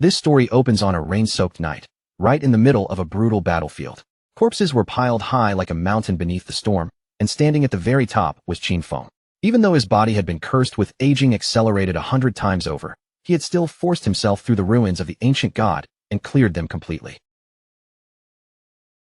This story opens on a rain-soaked night, right in the middle of a brutal battlefield. Corpses were piled high like a mountain beneath the storm, and standing at the very top was Qin Feng. Even though his body had been cursed with aging accelerated 100 times over, he had still forced himself through the ruins of the ancient god and cleared them completely.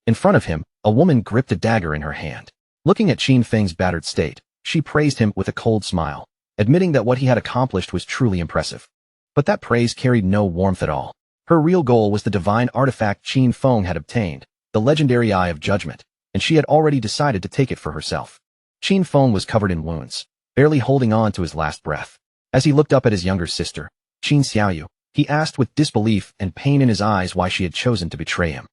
In front of him, a woman gripped a dagger in her hand. Looking at Qin Feng's battered state, she praised him with a cold smile, admitting that what he had accomplished was truly impressive. But that praise carried no warmth at all. Her real goal was the divine artifact Qin Feng had obtained, the legendary Eye of Judgment, and she had already decided to take it for herself. Qin Feng was covered in wounds, barely holding on to his last breath. As he looked up at his younger sister, Qin Xiaoyu, he asked with disbelief and pain in his eyes why she had chosen to betray him.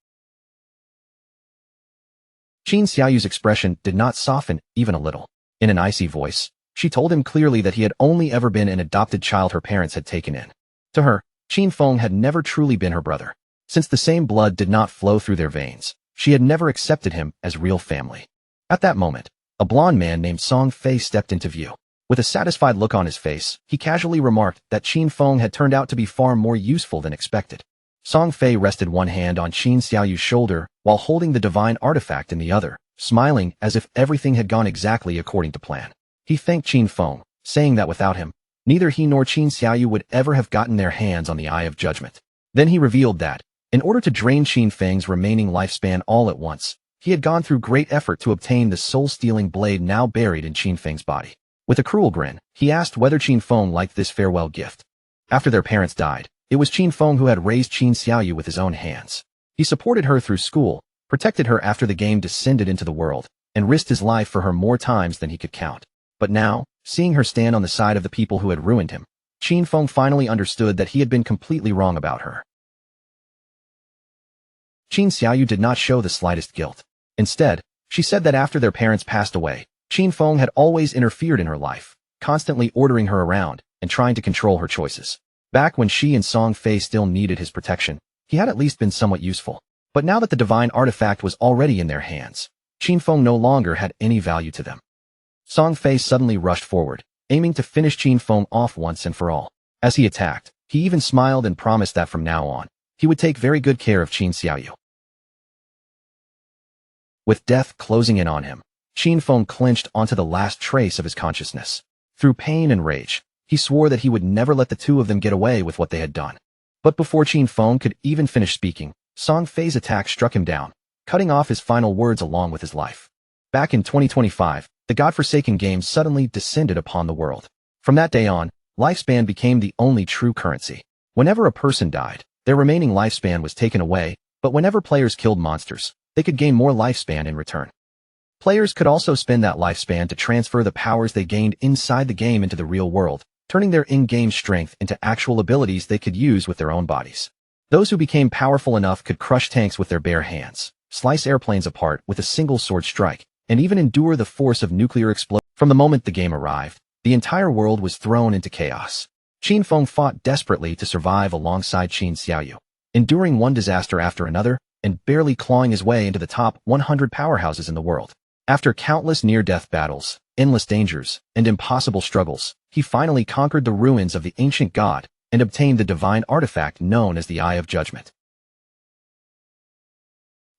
Qin Xiaoyu's expression did not soften even a little. In an icy voice, she told him clearly that he had only ever been an adopted child her parents had taken in. To her, Qin Feng had never truly been her brother. Since the same blood did not flow through their veins, she had never accepted him as real family. At that moment, a blond man named Song Fei stepped into view. With a satisfied look on his face, he casually remarked that Qin Feng had turned out to be far more useful than expected. Song Fei rested one hand on Qin Xiaoyu's shoulder while holding the divine artifact in the other, smiling as if everything had gone exactly according to plan. He thanked Qin Feng, saying that without him, neither he nor Qin Xiaoyu would ever have gotten their hands on the Eye of Judgment. Then he revealed that, in order to drain Qin Feng's remaining lifespan all at once, he had gone through great effort to obtain the soul-stealing blade now buried in Qin Feng's body. With a cruel grin, he asked whether Qin Feng liked this farewell gift. After their parents died, it was Qin Feng who had raised Qin Xiaoyu with his own hands. He supported her through school, protected her after the game descended into the world, and risked his life for her more times than he could count. But now, seeing her stand on the side of the people who had ruined him, Qin Feng finally understood that he had been completely wrong about her. Qin Xiaoyu did not show the slightest guilt. Instead, she said that after their parents passed away, Qin Feng had always interfered in her life, constantly ordering her around and trying to control her choices. Back when she and Song Fei still needed his protection, he had at least been somewhat useful. But now that the divine artifact was already in their hands, Qin Feng no longer had any value to them. Song Fei suddenly rushed forward, aiming to finish Qin Feng off once and for all. As he attacked, he even smiled and promised that from now on, he would take very good care of Qin Xiaoyu. With death closing in on him, Qin Feng clinched onto the last trace of his consciousness. Through pain and rage, he swore that he would never let the two of them get away with what they had done. But before Qin Feng could even finish speaking, Song Fei's attack struck him down, cutting off his final words along with his life. Back in 2025, the godforsaken game suddenly descended upon the world. From that day on, lifespan became the only true currency. Whenever a person died, their remaining lifespan was taken away, but whenever players killed monsters, they could gain more lifespan in return. Players could also spend that lifespan to transfer the powers they gained inside the game into the real world, turning their in-game strength into actual abilities they could use with their own bodies. Those who became powerful enough could crush tanks with their bare hands, slice airplanes apart with a single sword strike, and even endure the force of nuclear explosion. From the moment the game arrived, the entire world was thrown into chaos. Qin Feng fought desperately to survive alongside Qin Xiaoyu, enduring one disaster after another, and barely clawing his way into the top 100 powerhouses in the world. After countless near-death battles, endless dangers, and impossible struggles, he finally conquered the ruins of the ancient god and obtained the divine artifact known as the Eye of Judgment.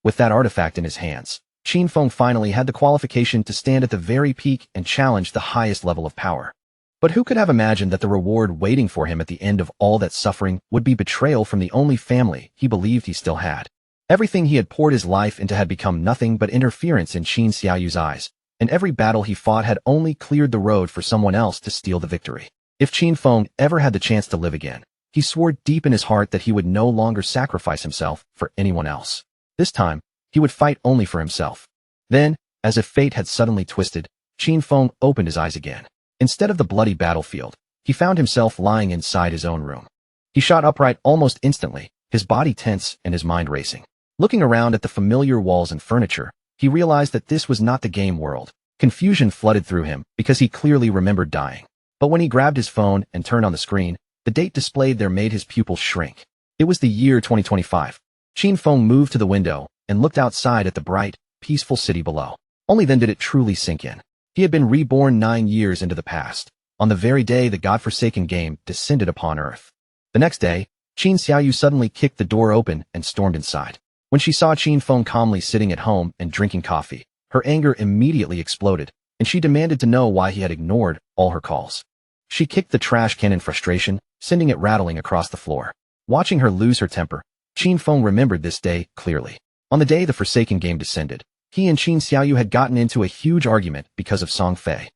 With that artifact in his hands, Qin Feng finally had the qualification to stand at the very peak and challenge the highest level of power. But who could have imagined that the reward waiting for him at the end of all that suffering would be betrayal from the only family he believed he still had? Everything he had poured his life into had become nothing but interference in Qin Xiaoyu's eyes, and every battle he fought had only cleared the road for someone else to steal the victory. If Qin Feng ever had the chance to live again, he swore deep in his heart that he would no longer sacrifice himself for anyone else. This time, he would fight only for himself. Then, as if fate had suddenly twisted, Qin Feng opened his eyes again. Instead of the bloody battlefield, he found himself lying inside his own room. He shot upright almost instantly, his body tense and his mind racing. Looking around at the familiar walls and furniture, he realized that this was not the game world. Confusion flooded through him because he clearly remembered dying. But when he grabbed his phone and turned on the screen, the date displayed there made his pupils shrink. It was the year 2025. Qin Feng moved to the window and looked outside at the bright, peaceful city below. Only then did it truly sink in. He had been reborn 9 years into the past, on the very day the godforsaken game descended upon Earth. The next day, Qin Xiaoyu suddenly kicked the door open and stormed inside. When she saw Qin Feng calmly sitting at home and drinking coffee, her anger immediately exploded, and she demanded to know why he had ignored all her calls. She kicked the trash can in frustration, sending it rattling across the floor. Watching her lose her temper, Qin Feng remembered this day clearly. On the day the Forsaken game descended, he and Qin Xiaoyu had gotten into a huge argument because of Song Fei.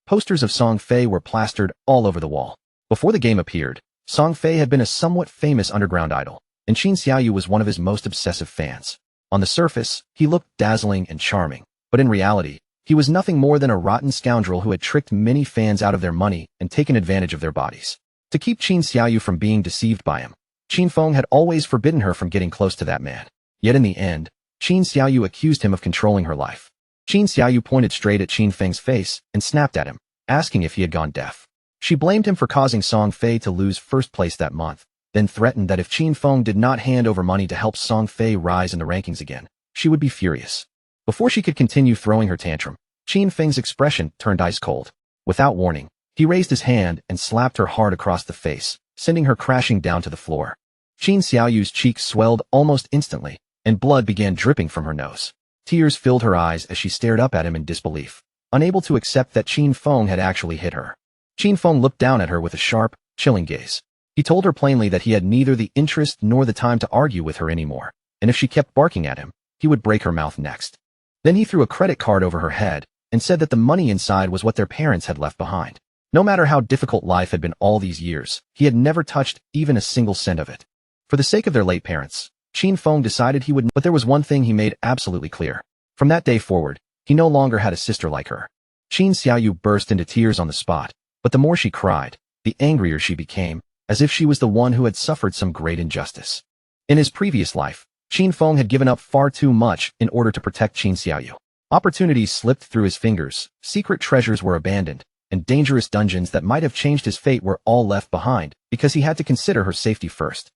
Posters of Song Fei were plastered all over the wall. Before the game appeared, Song Fei had been a somewhat famous underground idol, and Qin Xiaoyu was one of his most obsessive fans. On the surface, he looked dazzling and charming, but in reality, he was nothing more than a rotten scoundrel who had tricked many fans out of their money and taken advantage of their bodies. To keep Qin Xiaoyu from being deceived by him, Qin Feng had always forbidden her from getting close to that man. Yet in the end, Qin Xiaoyu accused him of controlling her life. Qin Xiaoyu pointed straight at Qin Feng's face and snapped at him, asking if he had gone deaf. She blamed him for causing Song Fei to lose first place that month, then threatened that if Qin Feng did not hand over money to help Song Fei rise in the rankings again, she would be furious. Before she could continue throwing her tantrum, Qin Feng's expression turned ice cold. Without warning, he raised his hand and slapped her hard across the face, sending her crashing down to the floor. Qin Xiaoyu's cheeks swelled almost instantly, and blood began dripping from her nose. Tears filled her eyes as she stared up at him in disbelief, unable to accept that Qin Feng had actually hit her. Qin Feng looked down at her with a sharp, chilling gaze. He told her plainly that he had neither the interest nor the time to argue with her anymore, and if she kept barking at him, he would break her mouth next. Then he threw a credit card over her head and said that the money inside was what their parents had left behind. No matter how difficult life had been all these years, he had never touched even a single cent of it. For the sake of their late parents, Qin Feng decided he would, but there was one thing he made absolutely clear. From that day forward, he no longer had a sister like her. Qin Xiaoyu burst into tears on the spot, but the more she cried, the angrier she became, as if she was the one who had suffered some great injustice. In his previous life, Qin Feng had given up far too much in order to protect Qin Xiaoyu. Opportunities slipped through his fingers, secret treasures were abandoned, and dangerous dungeons that might have changed his fate were all left behind because he had to consider her safety first.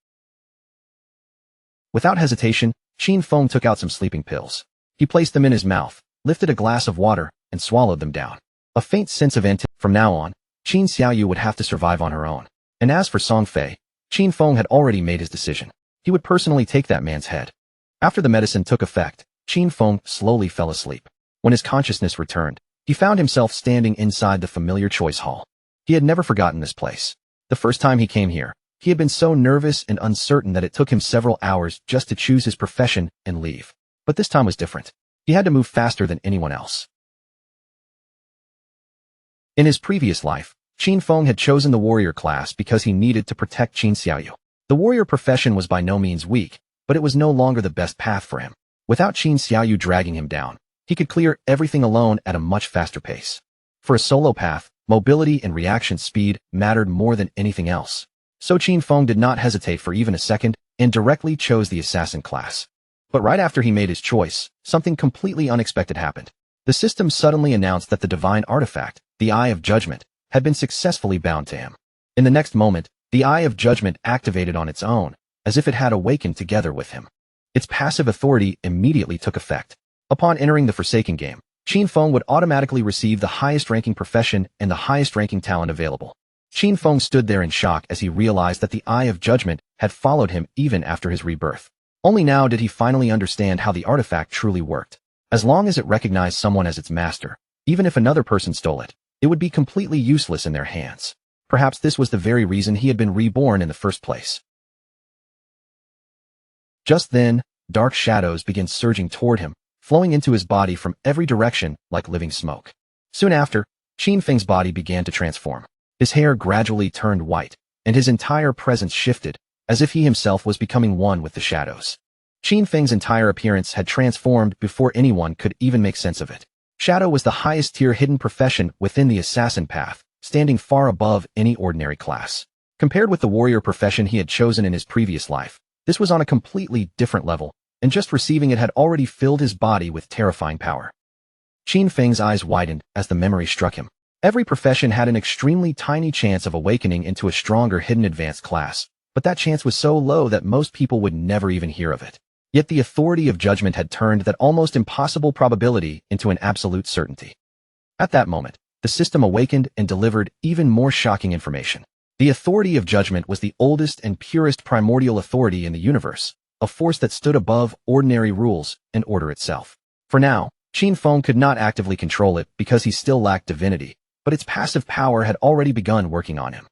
Without hesitation, Qin Feng took out some sleeping pills. He placed them in his mouth, lifted a glass of water, and swallowed them down. A faint sense of anticipation. From now on, Qin Xiaoyu would have to survive on her own. And as for Song Fei, Qin Feng had already made his decision. He would personally take that man's head. After the medicine took effect, Qin Feng slowly fell asleep. When his consciousness returned, he found himself standing inside the familiar choice hall. He had never forgotten this place. The first time he came here, he had been so nervous and uncertain that it took him several hours just to choose his profession and leave. But this time was different. He had to move faster than anyone else. In his previous life, Qin Feng had chosen the warrior class because he needed to protect Qin Xiaoyu. The warrior profession was by no means weak, but it was no longer the best path for him. Without Qin Xiaoyu dragging him down, he could clear everything alone at a much faster pace. For a solo path, mobility and reaction speed mattered more than anything else. So Qin Feng did not hesitate for even a second and directly chose the assassin class. But right after he made his choice, something completely unexpected happened. The system suddenly announced that the divine artifact, the Eye of Judgment, had been successfully bound to him. In the next moment, the Eye of Judgment activated on its own, as if it had awakened together with him. Its passive authority immediately took effect. Upon entering the Forsaken game, Qin Feng would automatically receive the highest-ranking profession and the highest-ranking talent available. Qin Feng stood there in shock as he realized that the Eye of Judgment had followed him even after his rebirth. Only now did he finally understand how the artifact truly worked. As long as it recognized someone as its master, even if another person stole it, it would be completely useless in their hands. Perhaps this was the very reason he had been reborn in the first place. Just then, dark shadows began surging toward him, flowing into his body from every direction like living smoke. Soon after, Qin Feng's body began to transform. His hair gradually turned white, and his entire presence shifted, as if he himself was becoming one with the shadows. Qin Feng's entire appearance had transformed before anyone could even make sense of it. Shadow was the highest-tier hidden profession within the assassin path, standing far above any ordinary class. Compared with the warrior profession he had chosen in his previous life, this was on a completely different level, and just receiving it had already filled his body with terrifying power. Qin Feng's eyes widened as the memory struck him. Every profession had an extremely tiny chance of awakening into a stronger hidden advanced class, but that chance was so low that most people would never even hear of it. Yet the authority of judgment had turned that almost impossible probability into an absolute certainty. At that moment, the system awakened and delivered even more shocking information. The Authority of Judgment was the oldest and purest primordial authority in the universe, a force that stood above ordinary rules and order itself. For now, Qin Feng could not actively control it because he still lacked divinity, but its passive power had already begun working on him.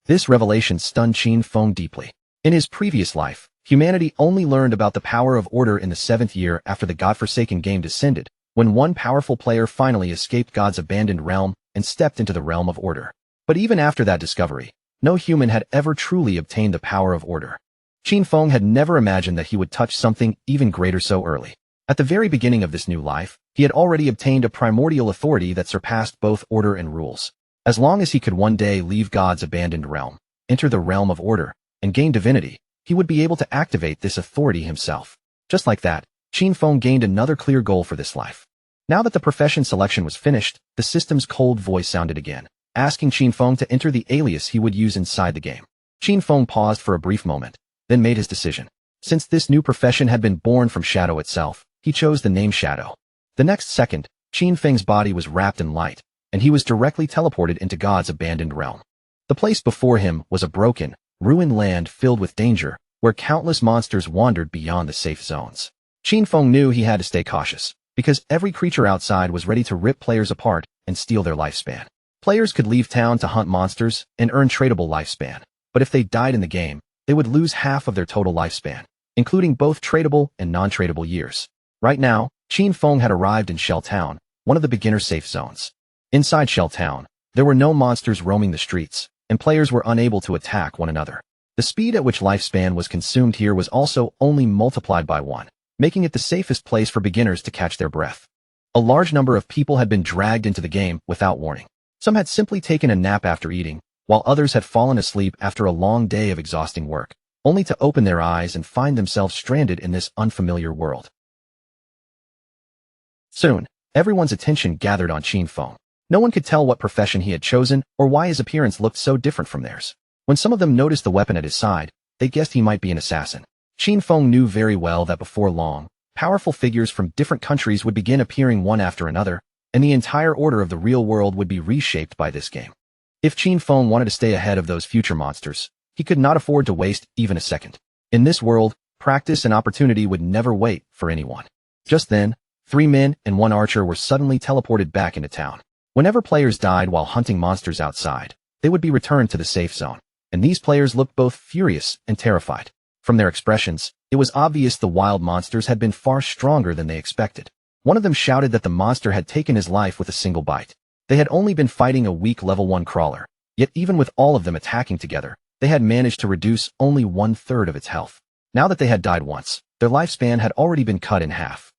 This revelation stunned Qin Feng deeply. In his previous life, humanity only learned about the power of order in the 7th year after the godforsaken game descended, when one powerful player finally escaped God's abandoned realm and stepped into the realm of order. But even after that discovery, no human had ever truly obtained the power of order. Qin Feng had never imagined that he would touch something even greater so early. At the very beginning of this new life, he had already obtained a primordial authority that surpassed both order and rules. As long as he could one day leave God's abandoned realm, enter the realm of order, and gain divinity, he would be able to activate this authority himself. Just like that, Qin Feng gained another clear goal for this life. Now that the profession selection was finished, the system's cold voice sounded again, asking Qin Feng to enter the alias he would use inside the game. Qin Feng paused for a brief moment, then made his decision. Since this new profession had been born from Shadow itself, he chose the name Shadow. The next second, Qin Feng's body was wrapped in light, and he was directly teleported into God's abandoned realm. The place before him was a broken, ruined land filled with danger, where countless monsters wandered beyond the safe zones. Qin Feng knew he had to stay cautious, because every creature outside was ready to rip players apart and steal their lifespan. Players could leave town to hunt monsters and earn tradable lifespan, but if they died in the game, they would lose half of their total lifespan, including both tradable and non-tradable years. Right now, Qin Feng had arrived in Shell Town, one of the beginner safe zones. Inside Shell Town, there were no monsters roaming the streets, and players were unable to attack one another. The speed at which lifespan was consumed here was also only multiplied by 1, making it the safest place for beginners to catch their breath. A large number of people had been dragged into the game without warning. Some had simply taken a nap after eating, while others had fallen asleep after a long day of exhausting work, only to open their eyes and find themselves stranded in this unfamiliar world. Soon, everyone's attention gathered on Qin Feng. No one could tell what profession he had chosen or why his appearance looked so different from theirs. When some of them noticed the weapon at his side, they guessed he might be an assassin. Qin Feng knew very well that before long, powerful figures from different countries would begin appearing one after another, and the entire order of the real world would be reshaped by this game. If Qin Feng wanted to stay ahead of those future monsters, he could not afford to waste even a second. In this world, practice and opportunity would never wait for anyone. Just then, 3 men and 1 archer were suddenly teleported back into town. Whenever players died while hunting monsters outside, they would be returned to the safe zone, and these players looked both furious and terrified. From their expressions, it was obvious the wild monsters had been far stronger than they expected. One of them shouted that the monster had taken his life with a single bite. They had only been fighting a weak level 1 crawler, yet even with all of them attacking together, they had managed to reduce only 1/3 of its health. Now that they had died once, their lifespan had already been cut in half.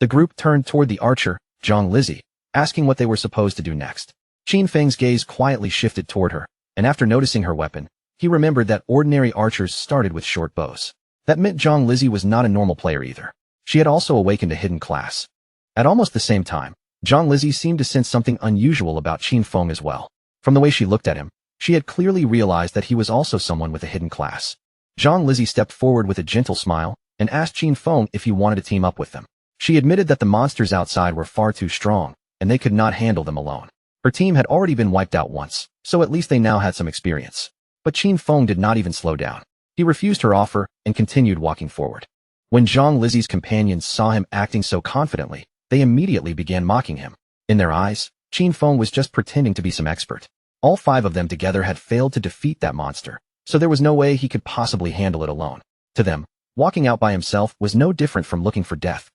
The group turned toward the archer, Zhang Lizzie, asking what they were supposed to do next. Qin Feng's gaze quietly shifted toward her, and after noticing her weapon, he remembered that ordinary archers started with short bows. That meant Zhang Lizzie was not a normal player either. She had also awakened a hidden class. At almost the same time, Zhang Lizzie seemed to sense something unusual about Qin Feng as well. From the way she looked at him, she had clearly realized that he was also someone with a hidden class. Zhang Lizzie stepped forward with a gentle smile and asked Qin Feng if he wanted to team up with them. She admitted that the monsters outside were far too strong, and they could not handle them alone. Her team had already been wiped out once, so at least they now had some experience. But Qin Feng did not even slow down. He refused her offer and continued walking forward. When Zhang Lizzie's companions saw him acting so confidently, they immediately began mocking him. In their eyes, Qin Feng was just pretending to be some expert. All 5 of them together had failed to defeat that monster, so there was no way he could possibly handle it alone. To them, walking out by himself was no different from looking for death.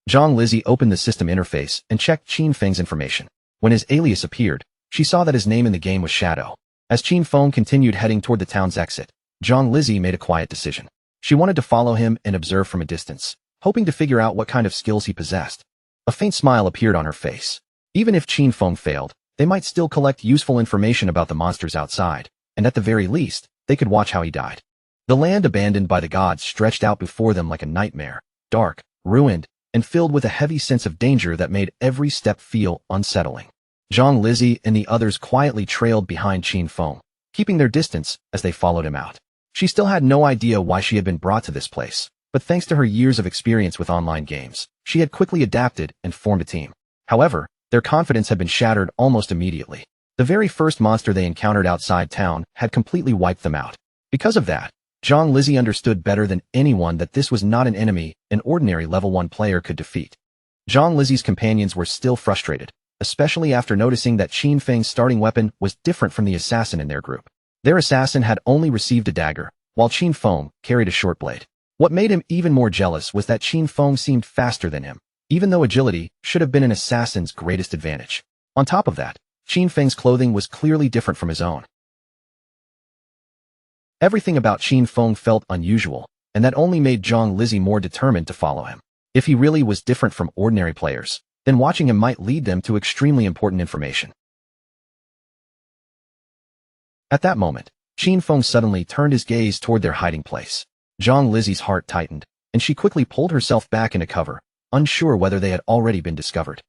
Zhang Lizzie opened the system interface and checked Qin Feng's information. When his alias appeared, she saw that his name in the game was Shadow. As Qin Feng continued heading toward the town's exit, Zhang Lizzie made a quiet decision. She wanted to follow him and observe from a distance, hoping to figure out what kind of skills he possessed. A faint smile appeared on her face. Even if Qin Feng failed, they might still collect useful information about the monsters outside, and at the very least, they could watch how he died. The land abandoned by the gods stretched out before them like a nightmare, dark, ruined, and filled with a heavy sense of danger that made every step feel unsettling. Zhang Lizzie and the others quietly trailed behind Qin Feng, keeping their distance as they followed him out. She still had no idea why she had been brought to this place, but thanks to her years of experience with online games, she had quickly adapted and formed a team. However, Their confidence had been shattered almost immediately. The very first monster they encountered outside town had completely wiped them out. Because of that, Zhang Lizzie understood better than anyone that this was not an enemy an ordinary level 1 player could defeat. Zhang Lizzie's companions were still frustrated, especially after noticing that Qin Feng's starting weapon was different from the assassin in their group. Their assassin had only received a dagger, while Qin Feng carried a short blade. What made him even more jealous was that Qin Feng seemed faster than him, even though agility should have been an assassin's greatest advantage. On top of that, Qin Feng's clothing was clearly different from his own. Everything about Qin Feng felt unusual, and that only made Zhang Lizzie more determined to follow him. If he really was different from ordinary players, then watching him might lead them to extremely important information. At that moment, Qin Feng suddenly turned his gaze toward their hiding place. Zhang Lizzie's heart tightened, and she quickly pulled herself back into cover, unsure whether they had already been discovered.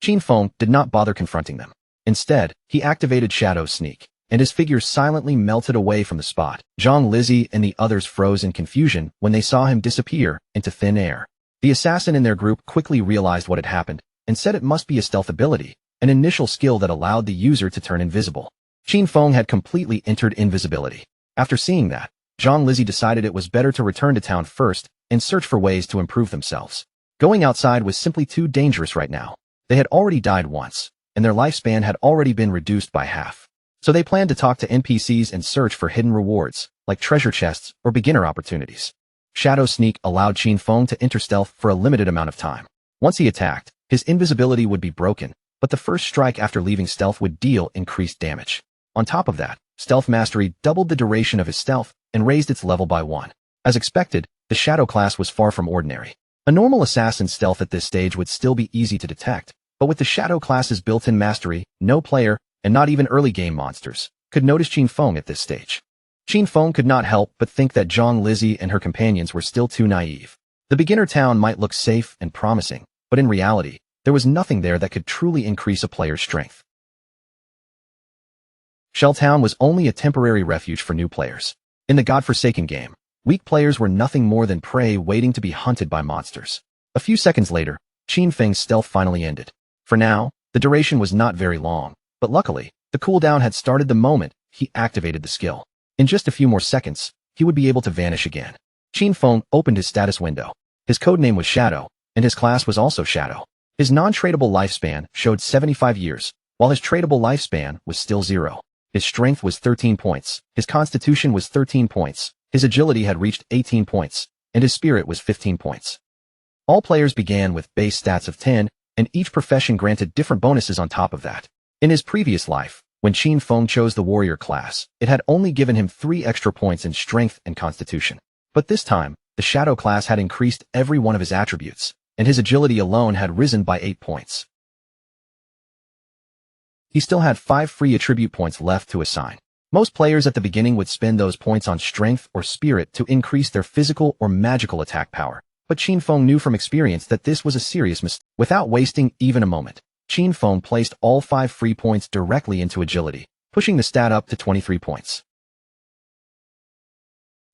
Qin Feng did not bother confronting them. Instead, he activated Shadow Sneak, and his figure silently melted away from the spot. Zhang Lizzie and the others froze in confusion when they saw him disappear into thin air. The assassin in their group quickly realized what had happened, and said it must be a stealth ability, an initial skill that allowed the user to turn invisible. Qin Feng had completely entered invisibility. After seeing that, Zhang Lizzie decided it was better to return to town first and search for ways to improve themselves. Going outside was simply too dangerous right now. They had already died once, and their lifespan had already been reduced by half. So they planned to talk to NPCs and search for hidden rewards, like treasure chests or beginner opportunities. Shadow Sneak allowed Qin Feng to enter stealth for a limited amount of time. Once he attacked, his invisibility would be broken, but the first strike after leaving stealth would deal increased damage. On top of that, Stealth Mastery doubled the duration of his stealth and raised its level by 1. As expected, the Shadow class was far from ordinary. A normal assassin's stealth at this stage would still be easy to detect, but with the Shadow class's built-in mastery, no player, and not even early game monsters, could notice Qin Feng at this stage. Qin Feng could not help but think that Zhang Lizzie and her companions were still too naive. The beginner town might look safe and promising, but in reality, there was nothing there that could truly increase a player's strength. Shell Town was only a temporary refuge for new players. In the godforsaken game, weak players were nothing more than prey waiting to be hunted by monsters. A few seconds later, Qin Feng's stealth finally ended. For now, the duration was not very long, but luckily, the cooldown had started the moment he activated the skill. In just a few more seconds, he would be able to vanish again. Qin Feng opened his status window. His codename was Shadow, and his class was also Shadow. His non-tradable lifespan showed 75 years, while his tradable lifespan was still 0. His strength was 13 points, his constitution was 13 points, his agility had reached 18 points, and his spirit was 15 points. All players began with base stats of 10, and each profession granted different bonuses on top of that. In his previous life, when Qin Feng chose the warrior class, it had only given him 3 extra points in strength and constitution. But this time, the Shadow class had increased every one of his attributes, and his agility alone had risen by 8 points. He still had 5 free attribute points left to assign. Most players at the beginning would spend those points on strength or spirit to increase their physical or magical attack power. But Qin Feng knew from experience that this was a serious mistake. Without wasting even a moment, Qin Feng placed all 5 free points directly into agility, pushing the stat up to 23 points.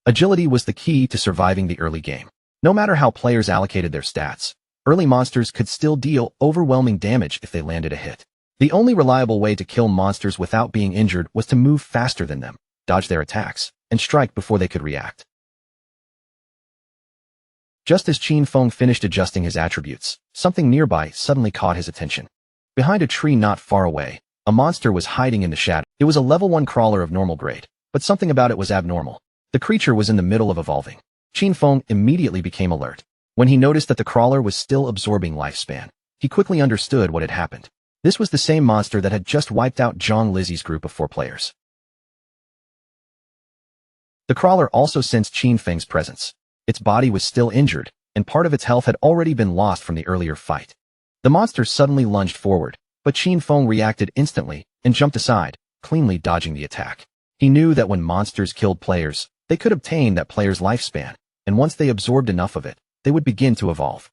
Agility was the key to surviving the early game. No matter how players allocated their stats, early monsters could still deal overwhelming damage if they landed a hit. The only reliable way to kill monsters without being injured was to move faster than them, dodge their attacks, and strike before they could react. Just as Qin Feng finished adjusting his attributes, something nearby suddenly caught his attention. Behind a tree not far away, a monster was hiding in the shadow. It was a level 1 crawler of normal grade, but something about it was abnormal. The creature was in the middle of evolving. Qin Feng immediately became alert. When he noticed that the crawler was still absorbing lifespan, he quickly understood what had happened. This was the same monster that had just wiped out Zhang Lizzie's group of 4 players. The crawler also sensed Qin Feng's presence. Its body was still injured, and part of its health had already been lost from the earlier fight. The monster suddenly lunged forward, but Qin Feng reacted instantly and jumped aside, cleanly dodging the attack. He knew that when monsters killed players, they could obtain that player's lifespan, and once they absorbed enough of it, they would begin to evolve.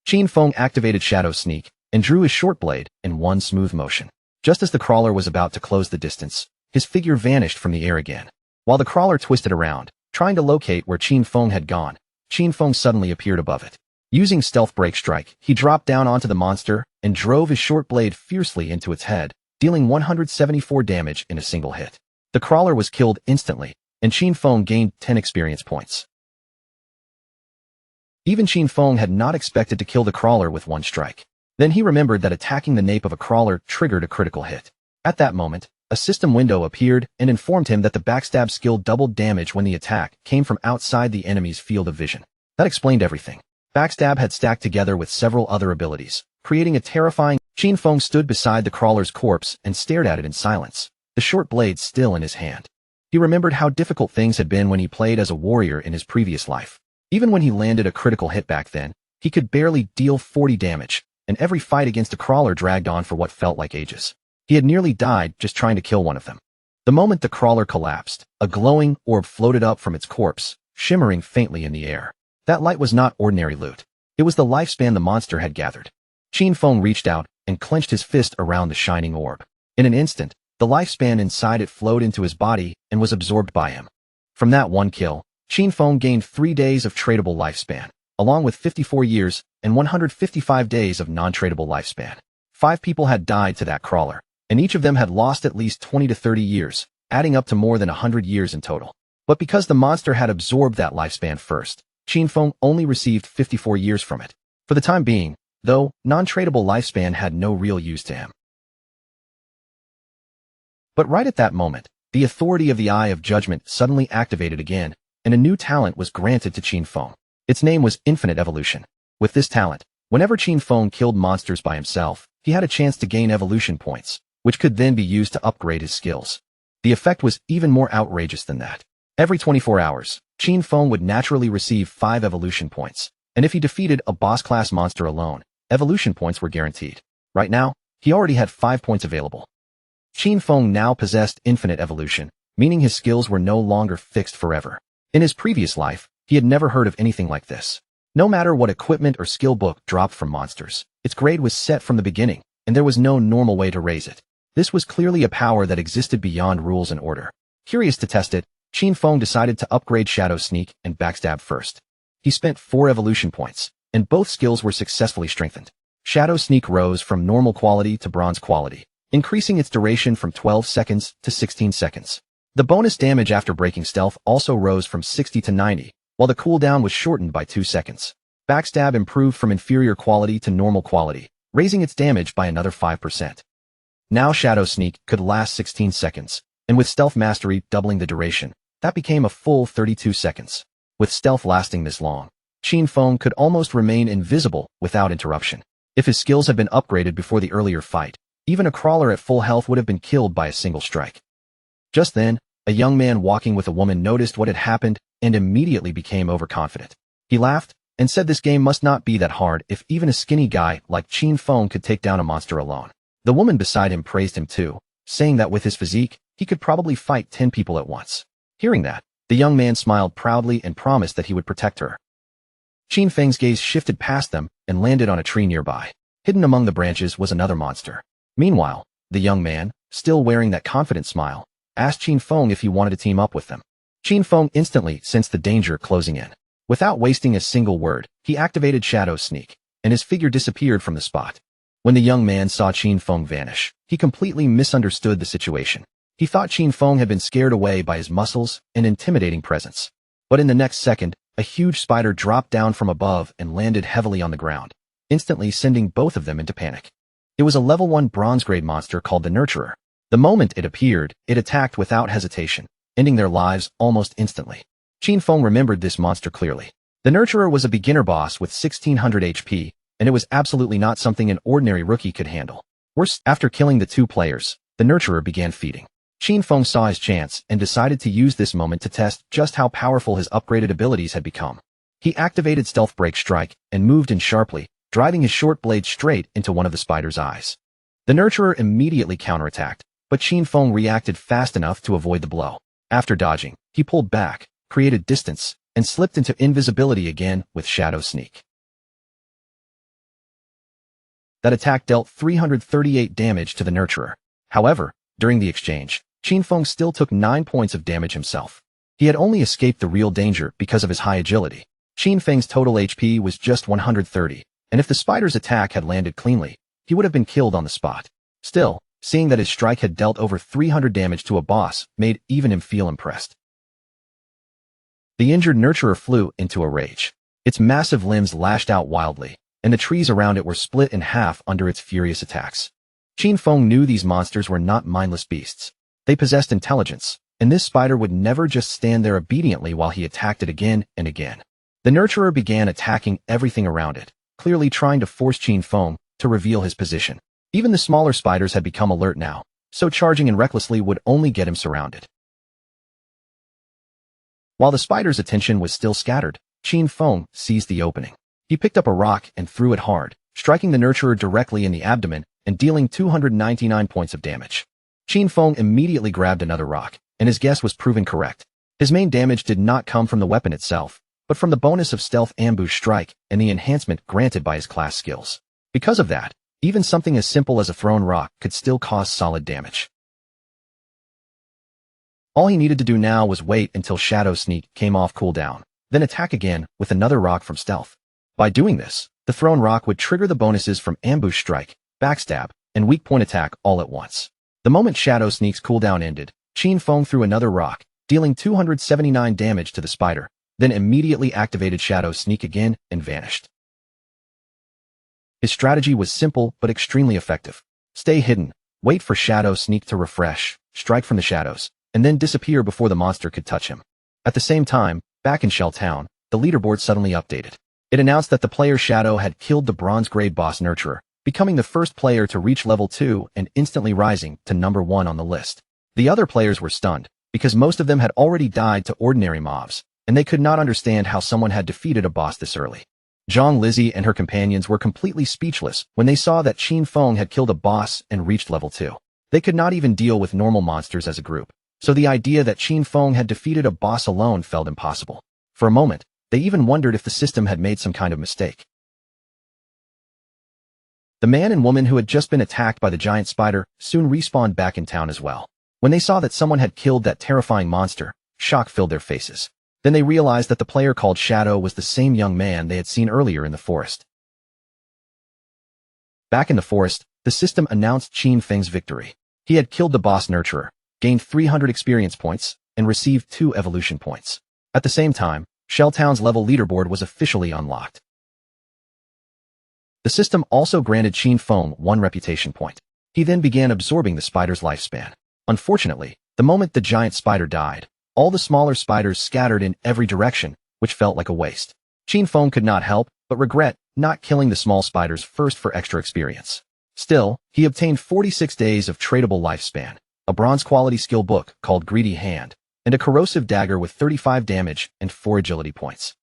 Qin Feng activated Shadow Sneak and drew his short blade in one smooth motion. Just as the crawler was about to close the distance, his figure vanished from the air again. While the crawler twisted around, trying to locate where Qin Feng had gone, Qin Feng suddenly appeared above it. Using Stealth Break Strike, he dropped down onto the monster and drove his short blade fiercely into its head, dealing 174 damage in a single hit. The crawler was killed instantly, and Qin Feng gained 10 experience points. Even Qin Feng had not expected to kill the crawler with one strike. Then he remembered that attacking the nape of a crawler triggered a critical hit. At that moment, a system window appeared and informed him that the backstab skill doubled damage when the attack came from outside the enemy's field of vision. That explained everything. Backstab had stacked together with several other abilities, creating a terrifying. Qin Feng stood beside the crawler's corpse and stared at it in silence, the short blade still in his hand. He remembered how difficult things had been when he played as a warrior in his previous life. Even when he landed a critical hit back then, he could barely deal 40 damage, and every fight against a crawler dragged on for what felt like ages. He had nearly died just trying to kill one of them. The moment the crawler collapsed, a glowing orb floated up from its corpse, shimmering faintly in the air. That light was not ordinary loot. It was the lifespan the monster had gathered. Qin Feng reached out and clenched his fist around the shining orb. In an instant, the lifespan inside it flowed into his body and was absorbed by him. From that one kill, Qin Feng gained 3 days of tradable lifespan, along with 54 years and 155 days of non-tradable lifespan. 5 people had died to that crawler, and each of them had lost at least 20 to 30 years, adding up to more than 100 years in total. But because the monster had absorbed that lifespan first, Qin Feng only received 54 years from it. For the time being, though, non-tradable lifespan had no real use to him. But right at that moment, the authority of the Eye of Judgment suddenly activated again, and a new talent was granted to Qin Feng. Its name was Infinite Evolution. With this talent, whenever Qin Feng killed monsters by himself, he had a chance to gain evolution points, which could then be used to upgrade his skills. The effect was even more outrageous than that. Every 24 hours, Qin Feng would naturally receive 5 evolution points, and if he defeated a boss-class monster alone, evolution points were guaranteed. Right now, he already had 5 points available. Qin Feng now possessed infinite evolution, meaning his skills were no longer fixed forever. In his previous life, he had never heard of anything like this. No matter what equipment or skill book dropped from monsters, its grade was set from the beginning, and there was no normal way to raise it. This was clearly a power that existed beyond rules and order. Curious to test it, Qin Feng decided to upgrade Shadow Sneak and Backstab first. He spent 4 evolution points, and both skills were successfully strengthened. Shadow Sneak rose from normal quality to bronze quality, increasing its duration from 12 seconds to 16 seconds. The bonus damage after breaking stealth also rose from 60 to 90, while the cooldown was shortened by 2 seconds. Backstab improved from inferior quality to normal quality, raising its damage by another 5%. Now Shadow Sneak could last 16 seconds, and with Stealth Mastery doubling the duration, that became a full 32 seconds. With stealth lasting this long, Qin Feng could almost remain invisible without interruption. If his skills had been upgraded before the earlier fight, even a crawler at full health would have been killed by a single strike. Just then, a young man walking with a woman noticed what had happened and immediately became overconfident. He laughed and said this game must not be that hard if even a skinny guy like Qin Feng could take down a monster alone. The woman beside him praised him too, saying that with his physique, he could probably fight 10 people at once. Hearing that, the young man smiled proudly and promised that he would protect her. Qin Feng's gaze shifted past them and landed on a tree nearby. Hidden among the branches was another monster. Meanwhile, the young man, still wearing that confident smile, asked Qin Feng if he wanted to team up with them. Qin Feng instantly sensed the danger closing in. Without wasting a single word, he activated Shadow Sneak, and his figure disappeared from the spot. When the young man saw Qin Feng vanish, he completely misunderstood the situation. He thought Qin Feng had been scared away by his muscles and intimidating presence. But in the next second, a huge spider dropped down from above and landed heavily on the ground, instantly sending both of them into panic. It was a level 1 bronze-grade monster called the Nurturer. The moment it appeared, it attacked without hesitation, ending their lives almost instantly. Qin Feng remembered this monster clearly. The Nurturer was a beginner boss with 1600 HP, and it was absolutely not something an ordinary rookie could handle. Worse, after killing the 2 players, the Nurturer began feeding. Qin Feng saw his chance and decided to use this moment to test just how powerful his upgraded abilities had become. He activated Stealth Break Strike and moved in sharply, driving his short blade straight into one of the spider's eyes. The Nurturer immediately counterattacked, but Qin Feng reacted fast enough to avoid the blow. After dodging, he pulled back, created distance, and slipped into invisibility again with Shadow Sneak. That attack dealt 338 damage to the Nurturer. However, during the exchange, Qin Feng still took 9 points of damage himself. He had only escaped the real danger because of his high agility. Qin Feng's total HP was just 130, and if the spider's attack had landed cleanly, he would have been killed on the spot. Still, seeing that his strike had dealt over 300 damage to a boss made even him feel impressed. The injured nurturer flew into a rage. Its massive limbs lashed out wildly, and the trees around it were split in half under its furious attacks. Qin Feng knew these monsters were not mindless beasts. They possessed intelligence, and this spider would never just stand there obediently while he attacked it again and again. The nurturer began attacking everything around it, clearly trying to force Qin Feng to reveal his position. Even the smaller spiders had become alert now, so charging in recklessly would only get him surrounded. While the spider's attention was still scattered, Qin Feng seized the opening. He picked up a rock and threw it hard, striking the nurturer directly in the abdomen and dealing 299 points of damage. Qin Feng immediately grabbed another rock, and his guess was proven correct. His main damage did not come from the weapon itself, but from the bonus of stealth ambush strike and the enhancement granted by his class skills. Because of that, even something as simple as a thrown rock could still cause solid damage. All he needed to do now was wait until Shadow Sneak came off cooldown, then attack again with another rock from stealth. By doing this, the thrown rock would trigger the bonuses from ambush strike, backstab, and weak point attack all at once. The moment Shadow Sneak's cooldown ended, Qin Feng threw another rock, dealing 279 damage to the spider, then immediately activated Shadow Sneak again and vanished. His strategy was simple but extremely effective. Stay hidden, wait for Shadow Sneak to refresh, strike from the shadows, and then disappear before the monster could touch him. At the same time, back in Shell Town, the leaderboard suddenly updated. It announced that the player Shadow had killed the bronze-grade boss Nurturer, becoming the first player to reach level 2 and instantly rising to number 1 on the list. The other players were stunned, because most of them had already died to ordinary mobs, and they could not understand how someone had defeated a boss this early. Zhang Lizzie and her companions were completely speechless when they saw that Qin Feng had killed a boss and reached level 2. They could not even deal with normal monsters as a group, so the idea that Qin Feng had defeated a boss alone felt impossible. For a moment, they even wondered if the system had made some kind of mistake. The man and woman who had just been attacked by the giant spider soon respawned back in town as well. When they saw that someone had killed that terrifying monster, shock filled their faces. Then they realized that the player called Shadow was the same young man they had seen earlier in the forest. Back in the forest, the system announced Qin Feng's victory. He had killed the boss Nurturer, gained 300 experience points, and received 2 evolution points. At the same time, Shelltown's level leaderboard was officially unlocked. The system also granted Qin Feng 1 reputation point. He then began absorbing the spider's lifespan. Unfortunately, the moment the giant spider died, all the smaller spiders scattered in every direction, which felt like a waste. Qin Feng could not help but regret not killing the small spiders first for extra experience. Still, he obtained 46 days of tradable lifespan, a bronze-quality skill book called Greedy Hand, and a corrosive dagger with 35 damage and 4 agility points.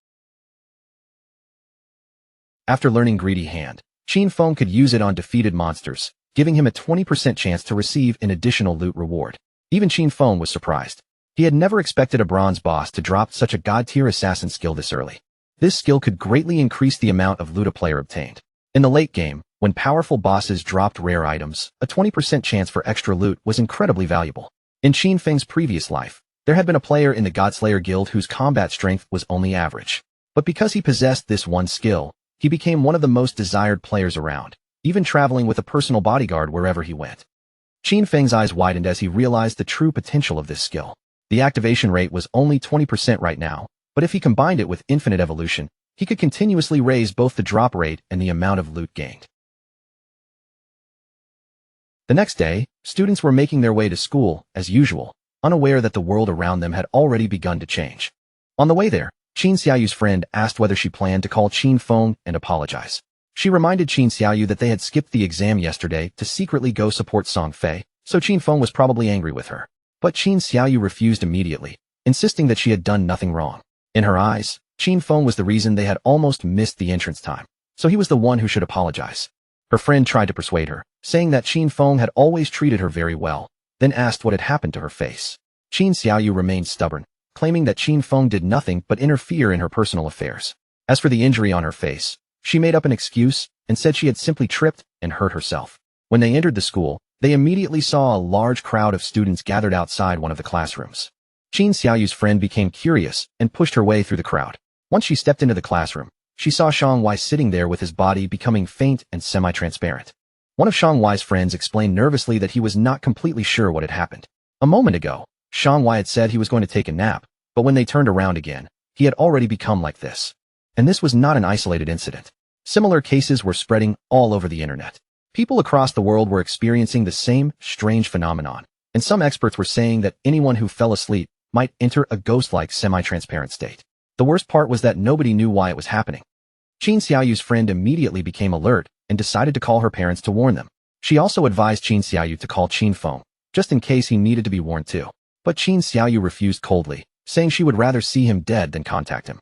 After learning Greedy Hand, Qin Feng could use it on defeated monsters, giving him a 20% chance to receive an additional loot reward. Even Qin Feng was surprised. He had never expected a bronze boss to drop such a god-tier assassin skill this early. This skill could greatly increase the amount of loot a player obtained. In the late game, when powerful bosses dropped rare items, a 20% chance for extra loot was incredibly valuable. In Qin Feng's previous life, there had been a player in the Godslayer Guild whose combat strength was only average. But because he possessed this one skill, he became one of the most desired players around, even traveling with a personal bodyguard wherever he went. Qin Feng's eyes widened as he realized the true potential of this skill. The activation rate was only 20% right now, but if he combined it with infinite evolution, he could continuously raise both the drop rate and the amount of loot gained. The next day, students were making their way to school, as usual, unaware that the world around them had already begun to change. On the way there, Qin Xiaoyu's friend asked whether she planned to call Qin Feng and apologize. She reminded Qin Xiaoyu that they had skipped the exam yesterday to secretly go support Song Fei, so Qin Feng was probably angry with her. But Qin Xiaoyu refused immediately, insisting that she had done nothing wrong. In her eyes, Qin Feng was the reason they had almost missed the entrance time, so he was the one who should apologize. Her friend tried to persuade her, saying that Qin Feng had always treated her very well, then asked what had happened to her face. Qin Xiaoyu remained stubborn, claiming that Qin Feng did nothing but interfere in her personal affairs. As for the injury on her face, she made up an excuse and said she had simply tripped and hurt herself. When they entered the school, they immediately saw a large crowd of students gathered outside one of the classrooms. Qin Xiaoyu's friend became curious and pushed her way through the crowd. Once she stepped into the classroom, she saw Xiang Wei sitting there with his body becoming faint and semi-transparent. One of Xiang Wei's friends explained nervously that he was not completely sure what had happened. A moment ago, Xiang Wei had said he was going to take a nap, but when they turned around again, he had already become like this. And this was not an isolated incident. Similar cases were spreading all over the internet. People across the world were experiencing the same strange phenomenon, and some experts were saying that anyone who fell asleep might enter a ghost-like semi-transparent state. The worst part was that nobody knew why it was happening. Qin Xiaoyu's friend immediately became alert and decided to call her parents to warn them. She also advised Qin Xiaoyu to call Qin Feng, just in case he needed to be warned too. But Qin Xiaoyu refused coldly, saying she would rather see him dead than contact him.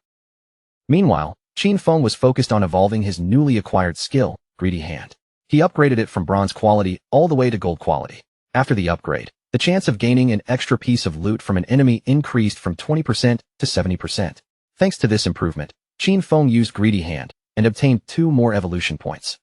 Meanwhile, Qin Feng was focused on evolving his newly acquired skill, Greedy Hand. He upgraded it from bronze quality all the way to gold quality. After the upgrade, the chance of gaining an extra piece of loot from an enemy increased from 20% to 70%. Thanks to this improvement, Qin Feng used Greedy Hand and obtained 2 more evolution points.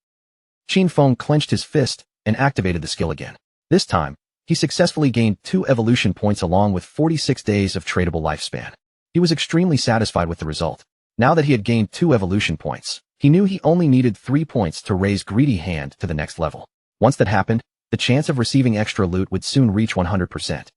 Qin Feng clenched his fist and activated the skill again. This time, he successfully gained 2 evolution points along with 46 days of tradable lifespan. He was extremely satisfied with the result. Now that he had gained 2 evolution points, he knew he only needed 3 points to raise Greedy Hand to the next level. Once that happened, the chance of receiving extra loot would soon reach 100%.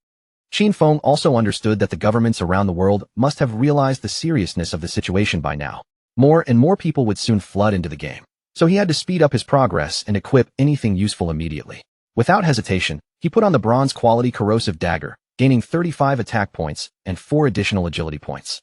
Qin Feng also understood that the governments around the world must have realized the seriousness of the situation by now. More and more people would soon flood into the game. So he had to speed up his progress and equip anything useful immediately. Without hesitation, he put on the bronze quality corrosive dagger, gaining 35 attack points and 4 additional agility points.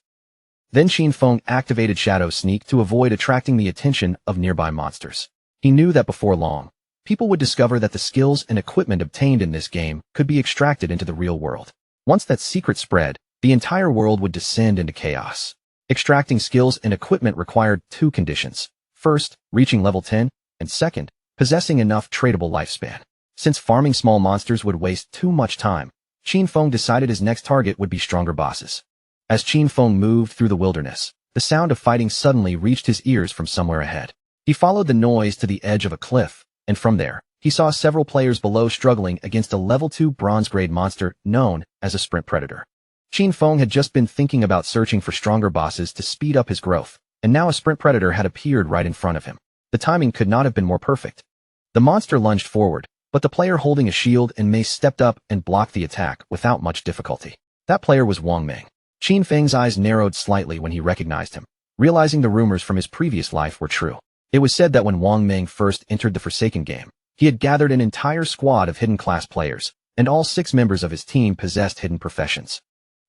Then Qin Feng activated Shadow Sneak to avoid attracting the attention of nearby monsters. He knew that before long, people would discover that the skills and equipment obtained in this game could be extracted into the real world. Once that secret spread, the entire world would descend into chaos. Extracting skills and equipment required 2 conditions. First, reaching level 10, and second, possessing enough tradable lifespan. Since farming small monsters would waste too much time, Qin Feng decided his next target would be stronger bosses. As Qin Feng moved through the wilderness, the sound of fighting suddenly reached his ears from somewhere ahead. He followed the noise to the edge of a cliff, and from there, he saw several players below struggling against a level 2 bronze-grade monster known as a sprint predator. Qin Feng had just been thinking about searching for stronger bosses to speed up his growth, and now a sprint predator had appeared right in front of him. The timing could not have been more perfect. The monster lunged forward, but the player holding a shield and mace stepped up and blocked the attack without much difficulty. That player was Wang Ming. Qin Feng's eyes narrowed slightly when he recognized him, realizing the rumors from his previous life were true. It was said that when Wang Ming first entered the Forsaken game, he had gathered an entire squad of hidden class players, and all 6 members of his team possessed hidden professions.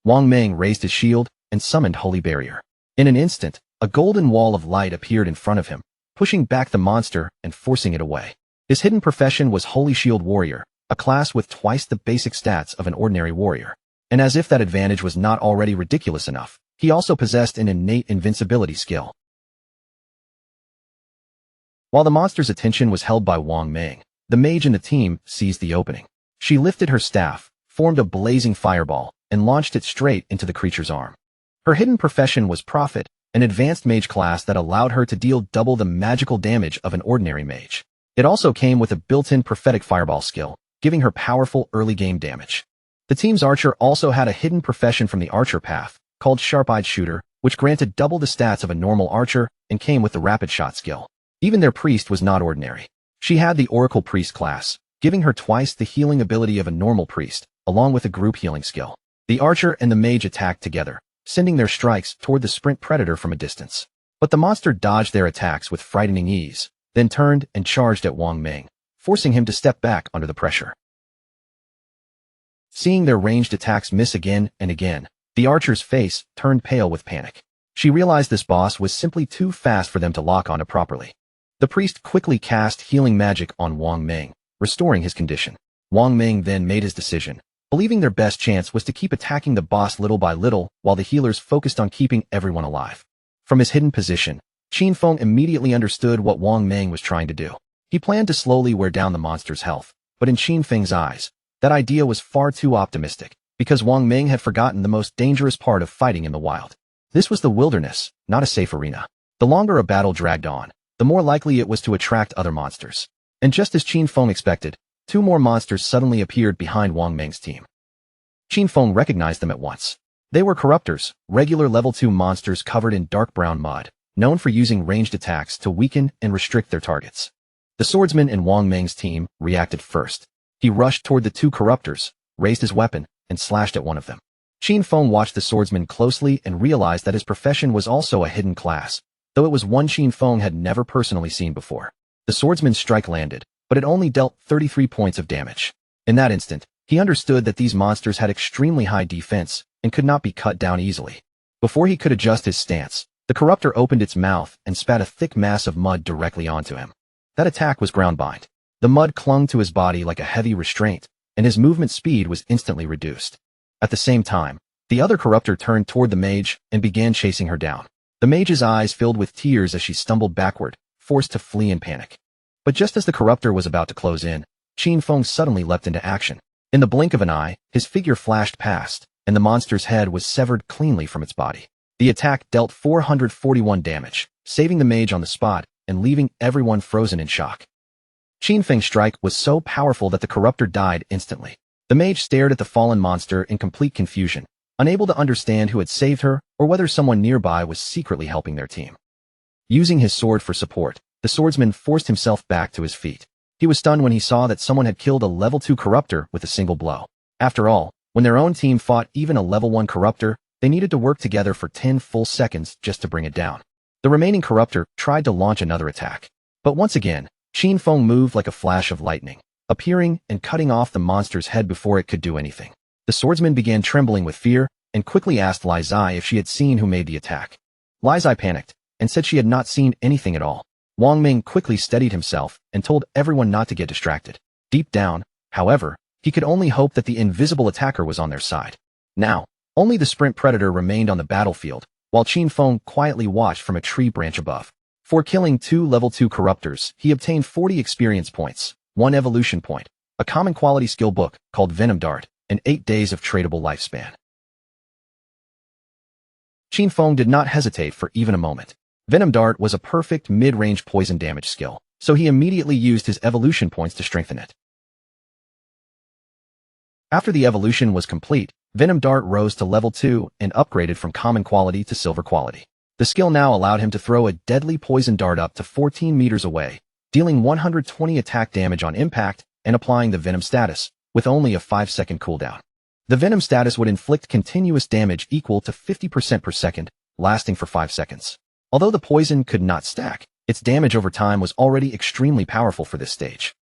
Wang Ming raised his shield and summoned Holy Barrier. In an instant, a golden wall of light appeared in front of him, pushing back the monster and forcing it away. His hidden profession was Holy Shield Warrior, a class with twice the basic stats of an ordinary warrior. And as if that advantage was not already ridiculous enough, he also possessed an innate invincibility skill. While the monster's attention was held by Wang Ming, the mage in the team seized the opening. She lifted her staff, formed a blazing fireball, and launched it straight into the creature's arm. Her hidden profession was Prophet, an advanced mage class that allowed her to deal double the magical damage of an ordinary mage. It also came with a built-in prophetic fireball skill, giving her powerful early-game damage. The team's archer also had a hidden profession from the archer path, called Sharp-Eyed Shooter, which granted double the stats of a normal archer and came with the rapid shot skill. Even their priest was not ordinary. She had the Oracle Priest class, giving her twice the healing ability of a normal priest, along with a group healing skill. The archer and the mage attacked together, sending their strikes toward the sprint predator from a distance. But the monster dodged their attacks with frightening ease, then turned and charged at Wang Ming, forcing him to step back under the pressure. Seeing their ranged attacks miss again and again, the archer's face turned pale with panic. She realized this boss was simply too fast for them to lock onto properly. The priest quickly cast healing magic on Wang Ming, restoring his condition. Wang Ming then made his decision, believing their best chance was to keep attacking the boss little by little while the healers focused on keeping everyone alive. From his hidden position, Qin Feng immediately understood what Wang Ming was trying to do. He planned to slowly wear down the monster's health, but in Qin Feng's eyes, that idea was far too optimistic, because Wang Ming had forgotten the most dangerous part of fighting in the wild. This was the wilderness, not a safe arena. The longer a battle dragged on, the more likely it was to attract other monsters. And just as Qin Feng expected, 2 more monsters suddenly appeared behind Wang Ming's team. Qin Feng recognized them at once. They were corruptors, regular level 2 monsters covered in dark brown mud, known for using ranged attacks to weaken and restrict their targets. The swordsman in Wang Meng's team reacted first. He rushed toward the two corruptors, raised his weapon, and slashed at one of them. Qin Feng watched the swordsman closely and realized that his profession was also a hidden class, though it was one Qin Feng had never personally seen before. The swordsman's strike landed, but it only dealt 33 points of damage. In that instant, he understood that these monsters had extremely high defense and could not be cut down easily. Before he could adjust his stance, the corruptor opened its mouth and spat a thick mass of mud directly onto him. That attack was ground-bind. The mud clung to his body like a heavy restraint, and his movement speed was instantly reduced. At the same time, the other corruptor turned toward the mage and began chasing her down. The mage's eyes filled with tears as she stumbled backward, forced to flee in panic. But just as the corruptor was about to close in, Qin Feng suddenly leapt into action. In the blink of an eye, his figure flashed past, and the monster's head was severed cleanly from its body. The attack dealt 441 damage, saving the mage on the spot and leaving everyone frozen in shock. Qin Feng's strike was so powerful that the corruptor died instantly. The mage stared at the fallen monster in complete confusion, unable to understand who had saved her or whether someone nearby was secretly helping their team. Using his sword for support, the swordsman forced himself back to his feet. He was stunned when he saw that someone had killed a level 2 corruptor with a single blow. After all, when their own team fought even a level 1 corruptor, they needed to work together for 10 full seconds just to bring it down. The remaining corruptor tried to launch another attack. But once again, Qin Feng moved like a flash of lightning, appearing and cutting off the monster's head before it could do anything. The swordsman began trembling with fear and quickly asked Li Zai if she had seen who made the attack. Li Zai panicked and said she had not seen anything at all. Wang Ming quickly steadied himself and told everyone not to get distracted. Deep down, however, he could only hope that the invisible attacker was on their side. Now, only the sprint predator remained on the battlefield, while Qin Feng quietly watched from a tree branch above. For killing 2 level 2 corruptors, he obtained 40 experience points, 1 evolution point, a common quality skill book called Venom Dart, and 8 days of tradable lifespan. Qin Feng did not hesitate for even a moment. Venom Dart was a perfect mid-range poison damage skill, so he immediately used his evolution points to strengthen it. After the evolution was complete, Venom Dart rose to level 2 and upgraded from common quality to silver quality. The skill now allowed him to throw a deadly poison dart up to 14 meters away, dealing 120 attack damage on impact and applying the Venom status, with only a 5-second cooldown. The Venom status would inflict continuous damage equal to 50% per second, lasting for 5 seconds. Although the poison could not stack, its damage over time was already extremely powerful for this stage.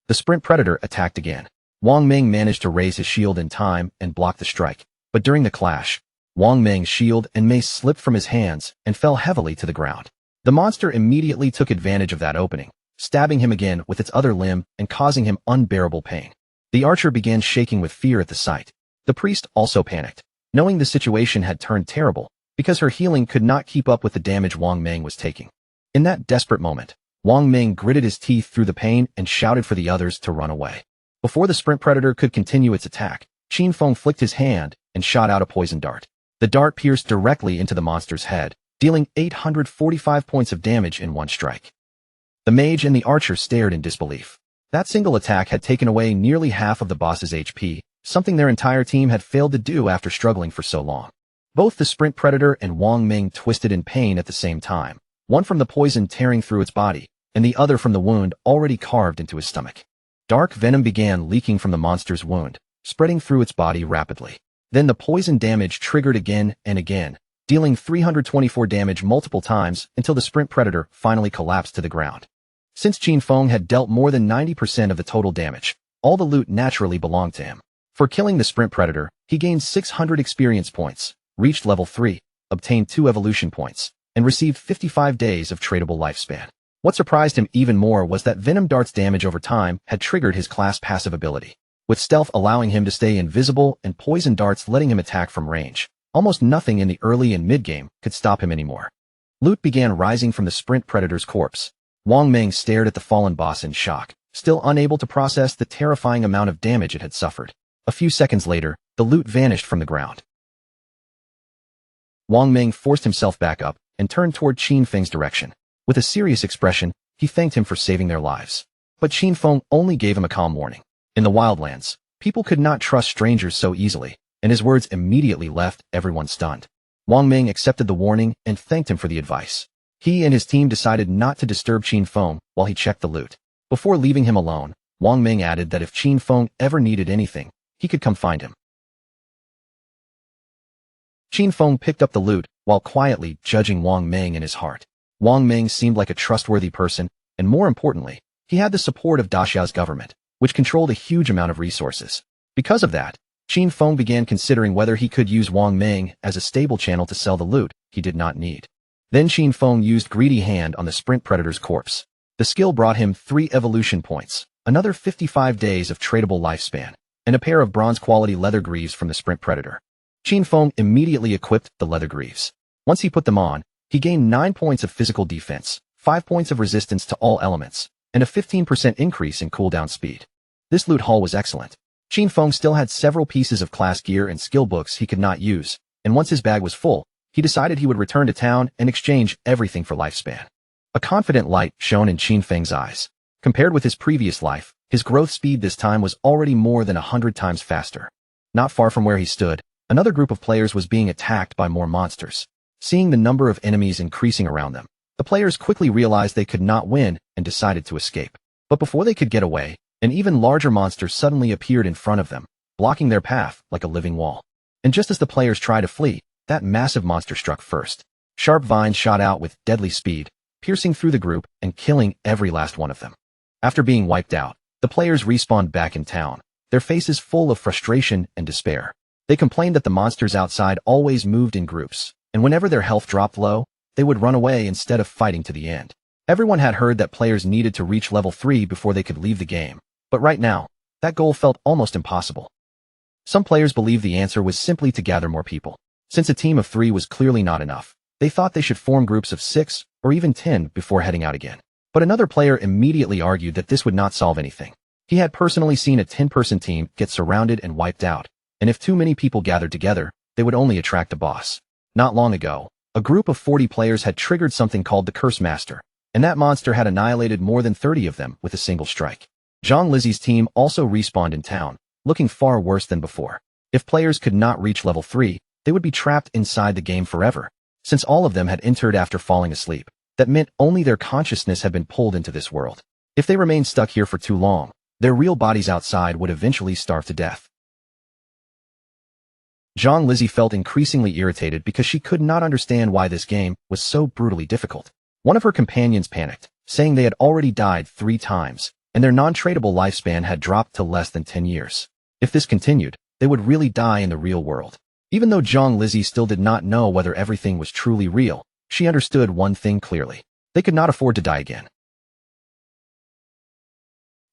The sprint predator attacked again. Wang Ming managed to raise his shield in time and block the strike, but during the clash, Wang Ming's shield and mace slipped from his hands and fell heavily to the ground. The monster immediately took advantage of that opening, stabbing him again with its other limb and causing him unbearable pain. The archer began shaking with fear at the sight. The priest also panicked, knowing the situation had turned terrible, because her healing could not keep up with the damage Wang Ming was taking. In that desperate moment, Wang Ming gritted his teeth through the pain and shouted for the others to run away. Before the sprint predator could continue its attack, Qin Feng flicked his hand and shot out a poison dart. The dart pierced directly into the monster's head, dealing 845 points of damage in one strike. The mage and the archer stared in disbelief. That single attack had taken away nearly half of the boss's HP, something their entire team had failed to do after struggling for so long. Both the sprint predator and Wang Ming twisted in pain at the same time, one from the poison tearing through its body, and the other from the wound already carved into his stomach. Dark venom began leaking from the monster's wound, spreading through its body rapidly. Then the poison damage triggered again and again, dealing 324 damage multiple times until the sprint predator finally collapsed to the ground. Since Qin Feng had dealt more than 90% of the total damage, all the loot naturally belonged to him. For killing the sprint predator, he gained 600 experience points, reached level 3, obtained 2 evolution points, and received 55 days of tradable lifespan. What surprised him even more was that Venom Dart's damage over time had triggered his class passive ability, with stealth allowing him to stay invisible and poison darts letting him attack from range. Almost nothing in the early and mid-game could stop him anymore. Loot began rising from the sprint predator's corpse. Wang Ming stared at the fallen boss in shock, still unable to process the terrifying amount of damage it had suffered. A few seconds later, the loot vanished from the ground. Wang Ming forced himself back up and turned toward Qin Feng's direction. With a serious expression, he thanked him for saving their lives. But Qin Feng only gave him a calm warning. In the wildlands, people could not trust strangers so easily, and his words immediately left everyone stunned. Wang Ming accepted the warning and thanked him for the advice. He and his team decided not to disturb Qin Feng while he checked the loot. Before leaving him alone, Wang Ming added that if Qin Feng ever needed anything, he could come find him. Qin Feng picked up the loot while quietly judging Wang Ming in his heart. Wang Ming seemed like a trustworthy person, and more importantly, he had the support of Daxia's government, which controlled a huge amount of resources. Because of that, Qin Feng began considering whether he could use Wang Ming as a stable channel to sell the loot he did not need. Then Qin Feng used Greedy Hand on the Sprint Predator's corpse. The skill brought him 3 evolution points, another 55 days of tradable lifespan, and a pair of bronze-quality leather greaves from the Sprint Predator. Qin Feng immediately equipped the leather greaves. Once he put them on, he gained 9 points of physical defense, 5 points of resistance to all elements, and a 15% increase in cooldown speed. This loot haul was excellent. Qin Feng still had several pieces of class gear and skill books he could not use, and once his bag was full, he decided he would return to town and exchange everything for lifespan. A confident light shone in Qin Feng's eyes. Compared with his previous life, his growth speed this time was already more than 100 times faster. Not far from where he stood, another group of players was being attacked by more monsters. Seeing the number of enemies increasing around them, the players quickly realized they could not win and decided to escape. But before they could get away, an even larger monster suddenly appeared in front of them, blocking their path like a living wall. And just as the players tried to flee, that massive monster struck first. Sharp vines shot out with deadly speed, piercing through the group and killing every last one of them. After being wiped out, the players respawned back in town, their faces full of frustration and despair. They complained that the monsters outside always moved in groups, and whenever their health dropped low, they would run away instead of fighting to the end. Everyone had heard that players needed to reach level 3 before they could leave the game, but right now, that goal felt almost impossible. Some players believed the answer was simply to gather more people. Since a team of 3 was clearly not enough, they thought they should form groups of 6 or even 10 before heading out again. But another player immediately argued that this would not solve anything. He had personally seen a 10-person team get surrounded and wiped out, and if too many people gathered together, they would only attract a boss. Not long ago, a group of 40 players had triggered something called the Curse Master, and that monster had annihilated more than 30 of them with a single strike. Zhang Lizi's team also respawned in town, looking far worse than before. If players could not reach level 3, they would be trapped inside the game forever. Since all of them had entered after falling asleep, that meant only their consciousness had been pulled into this world. If they remained stuck here for too long, their real bodies outside would eventually starve to death. Zhang Lizi felt increasingly irritated because she could not understand why this game was so brutally difficult. One of her companions panicked, saying they had already died 3 times, and their non-tradable lifespan had dropped to less than 10 years. If this continued, they would really die in the real world. Even though Zhang Lizi still did not know whether everything was truly real, she understood one thing clearly. They could not afford to die again.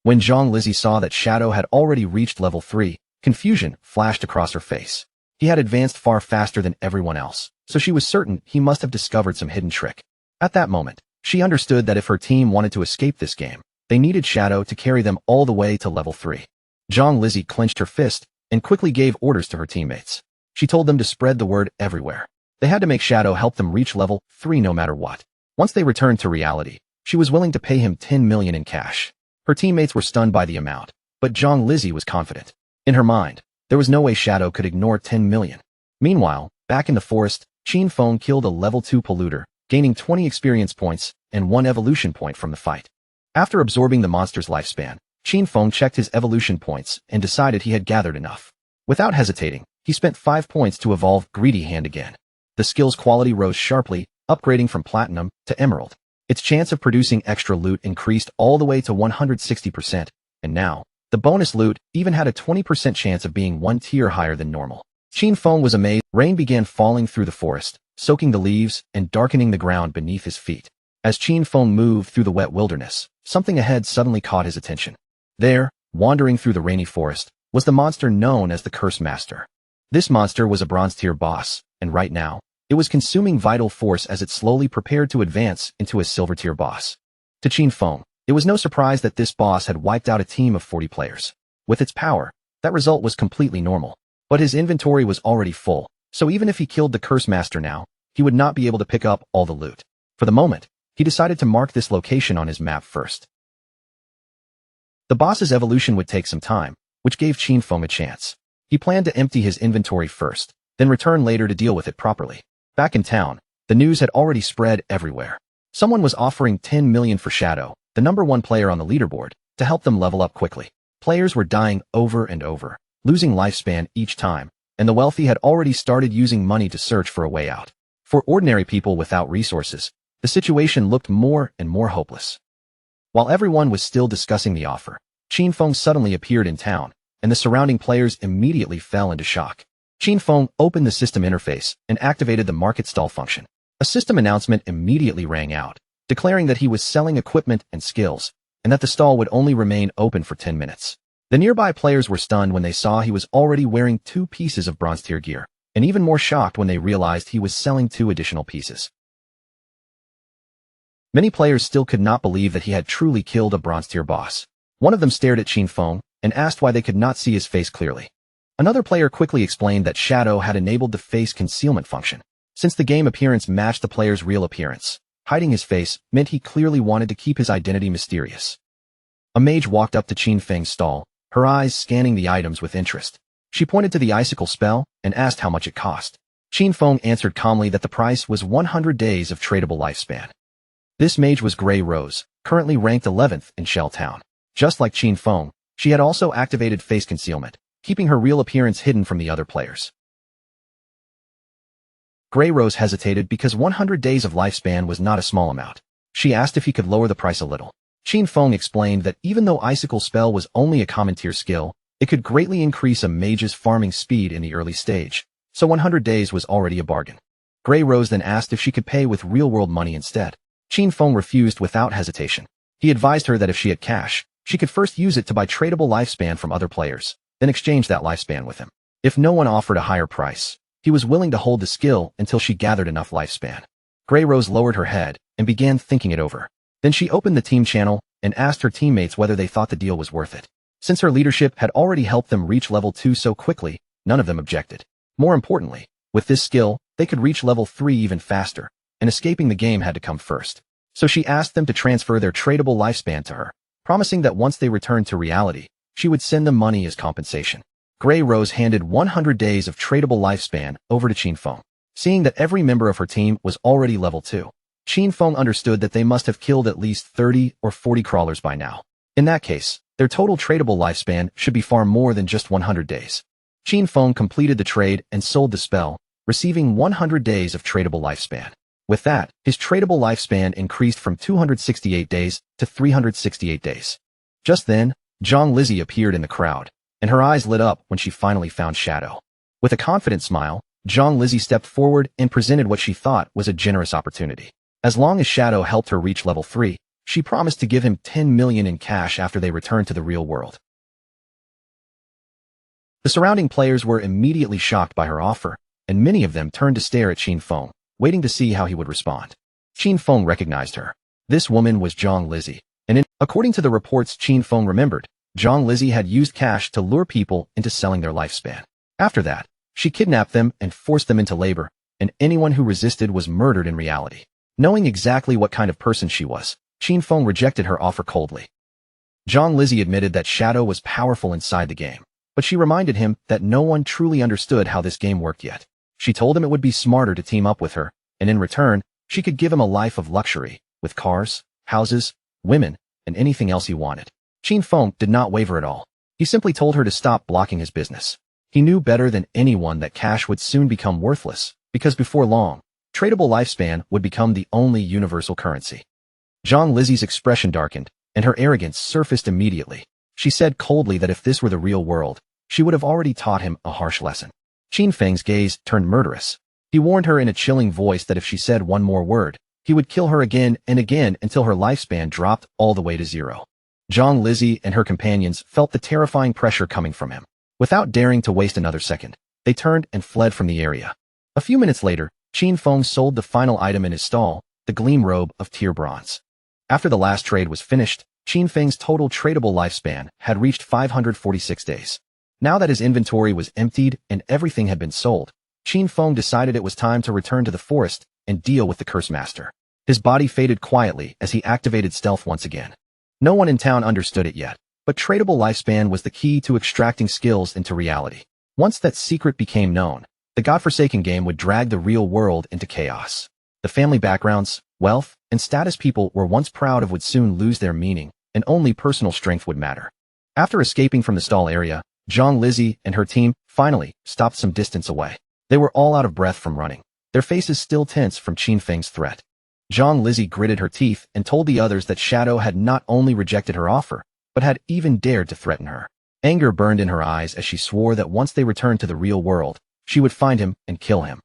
When Zhang Lizi saw that Shadow had already reached level 3, confusion flashed across her face. He had advanced far faster than everyone else, so she was certain he must have discovered some hidden trick. At that moment, she understood that if her team wanted to escape this game, they needed Shadow to carry them all the way to level 3. Zhang Lizi clenched her fist and quickly gave orders to her teammates. She told them to spread the word everywhere. They had to make Shadow help them reach level 3 no matter what. Once they returned to reality, she was willing to pay him 10 million in cash. Her teammates were stunned by the amount, but Zhang Lizi was confident. In her mind, there was no way Shadow could ignore 10 million. Meanwhile, back in the forest, Qin Feng killed a level 2 polluter, gaining 20 experience points and 1 evolution point from the fight. After absorbing the monster's lifespan, Qin Feng checked his evolution points and decided he had gathered enough. Without hesitating, he spent 5 points to evolve Greedy Hand again. The skill's quality rose sharply, upgrading from Platinum to Emerald. Its chance of producing extra loot increased all the way to 160%, and now, the bonus loot even had a 20% chance of being 1 tier higher than normal. Qin Feng was amazed. Rain began falling through the forest, soaking the leaves and darkening the ground beneath his feet. As Qin Feng moved through the wet wilderness, something ahead suddenly caught his attention. There, wandering through the rainy forest, was the monster known as the Curse Master. This monster was a bronze tier boss, and right now, it was consuming vital force as it slowly prepared to advance into a silver tier boss. To Qin Feng, it was no surprise that this boss had wiped out a team of 40 players. With its power, that result was completely normal. But his inventory was already full, so even if he killed the Curse Master now, he would not be able to pick up all the loot. For the moment, he decided to mark this location on his map first. The boss's evolution would take some time, which gave Qin Feng a chance. He planned to empty his inventory first, then return later to deal with it properly. Back in town, the news had already spread everywhere. Someone was offering 10 million for Shadow, the #1 player on the leaderboard, to help them level up quickly. Players were dying over and over, losing lifespan each time, and the wealthy had already started using money to search for a way out. For ordinary people without resources, the situation looked more and more hopeless. While everyone was still discussing the offer, Qin Feng suddenly appeared in town, and the surrounding players immediately fell into shock. Qin Feng opened the system interface and activated the market stall function. A system announcement immediately rang out, declaring that he was selling equipment and skills, and that the stall would only remain open for 10 minutes. The nearby players were stunned when they saw he was already wearing 2 pieces of bronze tier gear, and even more shocked when they realized he was selling 2 additional pieces. Many players still could not believe that he had truly killed a bronze tier boss. One of them stared at Qin Feng and asked why they could not see his face clearly. Another player quickly explained that Shadow had enabled the face concealment function. Since the game appearance matched the player's real appearance, hiding his face meant he clearly wanted to keep his identity mysterious. A mage walked up to Qin Feng's stall, her eyes scanning the items with interest. She pointed to the icicle spell and asked how much it cost. Qin Feng answered calmly that the price was 100 days of tradable lifespan. This mage was Grey Rose, currently ranked 11th in Shell Town. Just like Qin Feng, she had also activated face concealment, keeping her real appearance hidden from the other players. Grey Rose hesitated because 100 days of lifespan was not a small amount. She asked if he could lower the price a little. Qin Feng explained that even though Icicle Spell was only a common tier skill, it could greatly increase a mage's farming speed in the early stage, so 100 days was already a bargain. Grey Rose then asked if she could pay with real-world money instead. Qin Feng refused without hesitation. He advised her that if she had cash, she could first use it to buy tradable lifespan from other players, then exchange that lifespan with him. If no one offered a higher price, he was willing to hold the skill until she gathered enough lifespan. Grey Rose lowered her head and began thinking it over. Then she opened the team channel and asked her teammates whether they thought the deal was worth it. Since her leadership had already helped them reach level 2 so quickly, none of them objected. More importantly, with this skill, they could reach level 3 even faster, and escaping the game had to come first. So she asked them to transfer their tradable lifespan to her, promising that once they returned to reality, she would send them money as compensation. Grey Rose handed 100 days of tradable lifespan over to Qin Feng. Seeing that every member of her team was already level 2, Qin Feng understood that they must have killed at least 30 or 40 crawlers by now. In that case, their total tradable lifespan should be far more than just 100 days. Qin Feng completed the trade and sold the spell, receiving 100 days of tradable lifespan. With that, his tradable lifespan increased from 268 days to 368 days. Just then, Zhang Lizzie appeared in the crowd, and her eyes lit up when she finally found Shadow. With a confident smile, Zhang Lizzie stepped forward and presented what she thought was a generous opportunity. As long as Shadow helped her reach level 3, she promised to give him 10 million in cash after they returned to the real world. The surrounding players were immediately shocked by her offer, and many of them turned to stare at Qin Feng, waiting to see how he would respond. Qin Feng recognized her. This woman was Zhang Lizzie, and according to the reports Qin Feng remembered, Zhang Lizzie had used cash to lure people into selling their lifespan. After that, she kidnapped them and forced them into labor, and anyone who resisted was murdered in reality. Knowing exactly what kind of person she was, Qin Feng rejected her offer coldly. Zhang Lizzie admitted that Shadow was powerful inside the game, but she reminded him that no one truly understood how this game worked yet. She told him it would be smarter to team up with her, and in return, she could give him a life of luxury, with cars, houses, women, and anything else he wanted. Qin Feng did not waver at all. He simply told her to stop blocking his business. He knew better than anyone that cash would soon become worthless, because before long, tradable lifespan would become the only universal currency. Zhang Lizzie's expression darkened, and her arrogance surfaced immediately. She said coldly that if this were the real world, she would have already taught him a harsh lesson. Qin Feng's gaze turned murderous. He warned her in a chilling voice that if she said one more word, he would kill her again and again until her lifespan dropped all the way to 0. Zhang Lizzie and her companions felt the terrifying pressure coming from him. Without daring to waste another second, they turned and fled from the area. A few minutes later, Qin Feng sold the final item in his stall, the Gleam Robe of Tier Bronze. After the last trade was finished, Qin Feng's total tradable lifespan had reached 546 days. Now that his inventory was emptied and everything had been sold, Qin Feng decided it was time to return to the forest and deal with the Curse Master. His body faded quietly as he activated stealth once again. No one in town understood it yet, but tradable lifespan was the key to extracting skills into reality. Once that secret became known, the godforsaken game would drag the real world into chaos. The family backgrounds, wealth, and status people were once proud of would soon lose their meaning, and only personal strength would matter. After escaping from the stall area, Zhang Lizzie and her team finally stopped some distance away. They were all out of breath from running, their faces still tense from Qin Feng's threat. Zhang Lizzie gritted her teeth and told the others that Shadow had not only rejected her offer, but had even dared to threaten her. Anger burned in her eyes as she swore that once they returned to the real world, she would find him and kill him.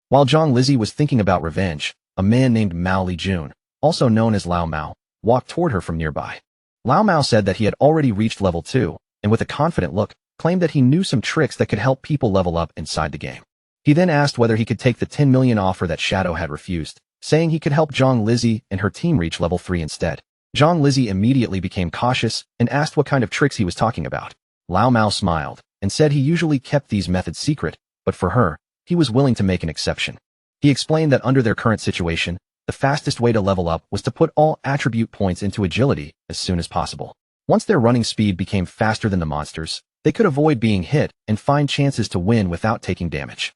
While Zhang Lizzie was thinking about revenge, a man named Mao Lijun, also known as Lao Mao, walked toward her from nearby. Lao Mao said that he had already reached level 2, and with a confident look, claimed that he knew some tricks that could help people level up inside the game. He then asked whether he could take the 10 million offer that Shadow had refused, saying he could help Zhang Lizzie and her team reach level 3 instead. Zhang Lizzie immediately became cautious and asked what kind of tricks he was talking about. Lao Mao smiled and said he usually kept these methods secret, but for her, he was willing to make an exception. He explained that under their current situation, the fastest way to level up was to put all attribute points into agility as soon as possible. Once their running speed became faster than the monsters, they could avoid being hit and find chances to win without taking damage.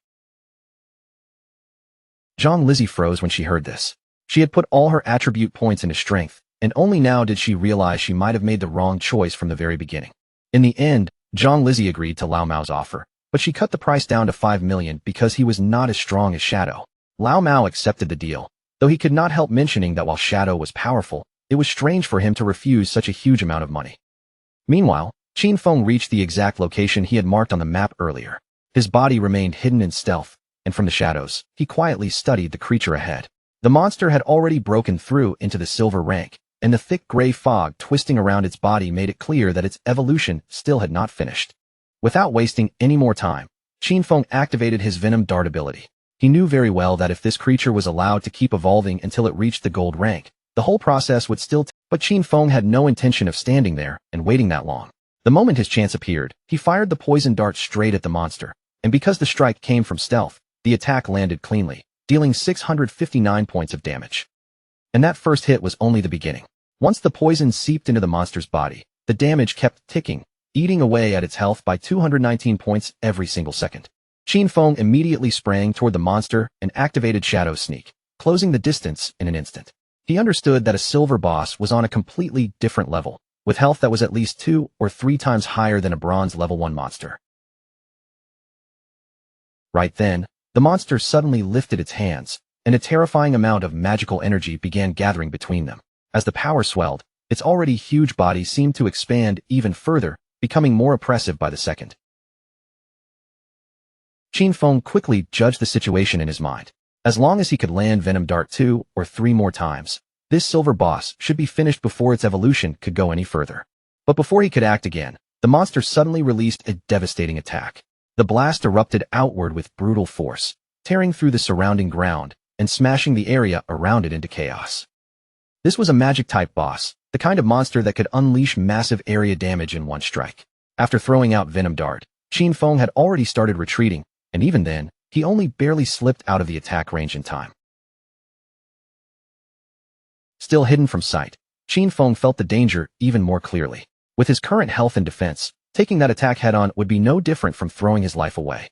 Zhang Lizzie froze when she heard this. She had put all her attribute points into strength, and only now did she realize she might have made the wrong choice from the very beginning. In the end, Zhang Lizzie agreed to Lao Mao's offer, but she cut the price down to 5 million because he was not as strong as Shadow. Lao Mao accepted the deal, though he could not help mentioning that while Shadow was powerful, it was strange for him to refuse such a huge amount of money. Meanwhile, Qin Feng reached the exact location he had marked on the map earlier. His body remained hidden in stealth, and from the shadows, he quietly studied the creature ahead. The monster had already broken through into the silver rank, and the thick gray fog twisting around its body made it clear that its evolution still had not finished. Without wasting any more time, Qin Feng activated his venom dart ability. He knew very well that if this creature was allowed to keep evolving until it reached the gold rank, the whole process would still but Qin Feng had no intention of standing there and waiting that long. The moment his chance appeared, he fired the poison dart straight at the monster, and because the strike came from stealth, the attack landed cleanly, dealing 659 points of damage. And that first hit was only the beginning. Once the poison seeped into the monster's body, the damage kept ticking, eating away at its health by 219 points every single second. Qin Feng immediately sprang toward the monster and activated Shadow Sneak, closing the distance in an instant. He understood that a silver boss was on a completely different level, with health that was at least 2 or 3 times higher than a bronze level 1 monster. Right then, the monster suddenly lifted its hands, and a terrifying amount of magical energy began gathering between them. As the power swelled, its already huge body seemed to expand even further, becoming more oppressive by the second. Qin Feng quickly judged the situation in his mind. As long as he could land Venom Dart 2 or 3 more times, this silver boss should be finished before its evolution could go any further. But before he could act again, the monster suddenly released a devastating attack. The blast erupted outward with brutal force, tearing through the surrounding ground and smashing the area around it into chaos. This was a magic-type boss, the kind of monster that could unleash massive area damage in one strike. After throwing out Venom Dart, Qin Feng had already started retreating, and even then, he only barely slipped out of the attack range in time. Still hidden from sight, Qin Feng felt the danger even more clearly. With his current health and defense, taking that attack head-on would be no different from throwing his life away.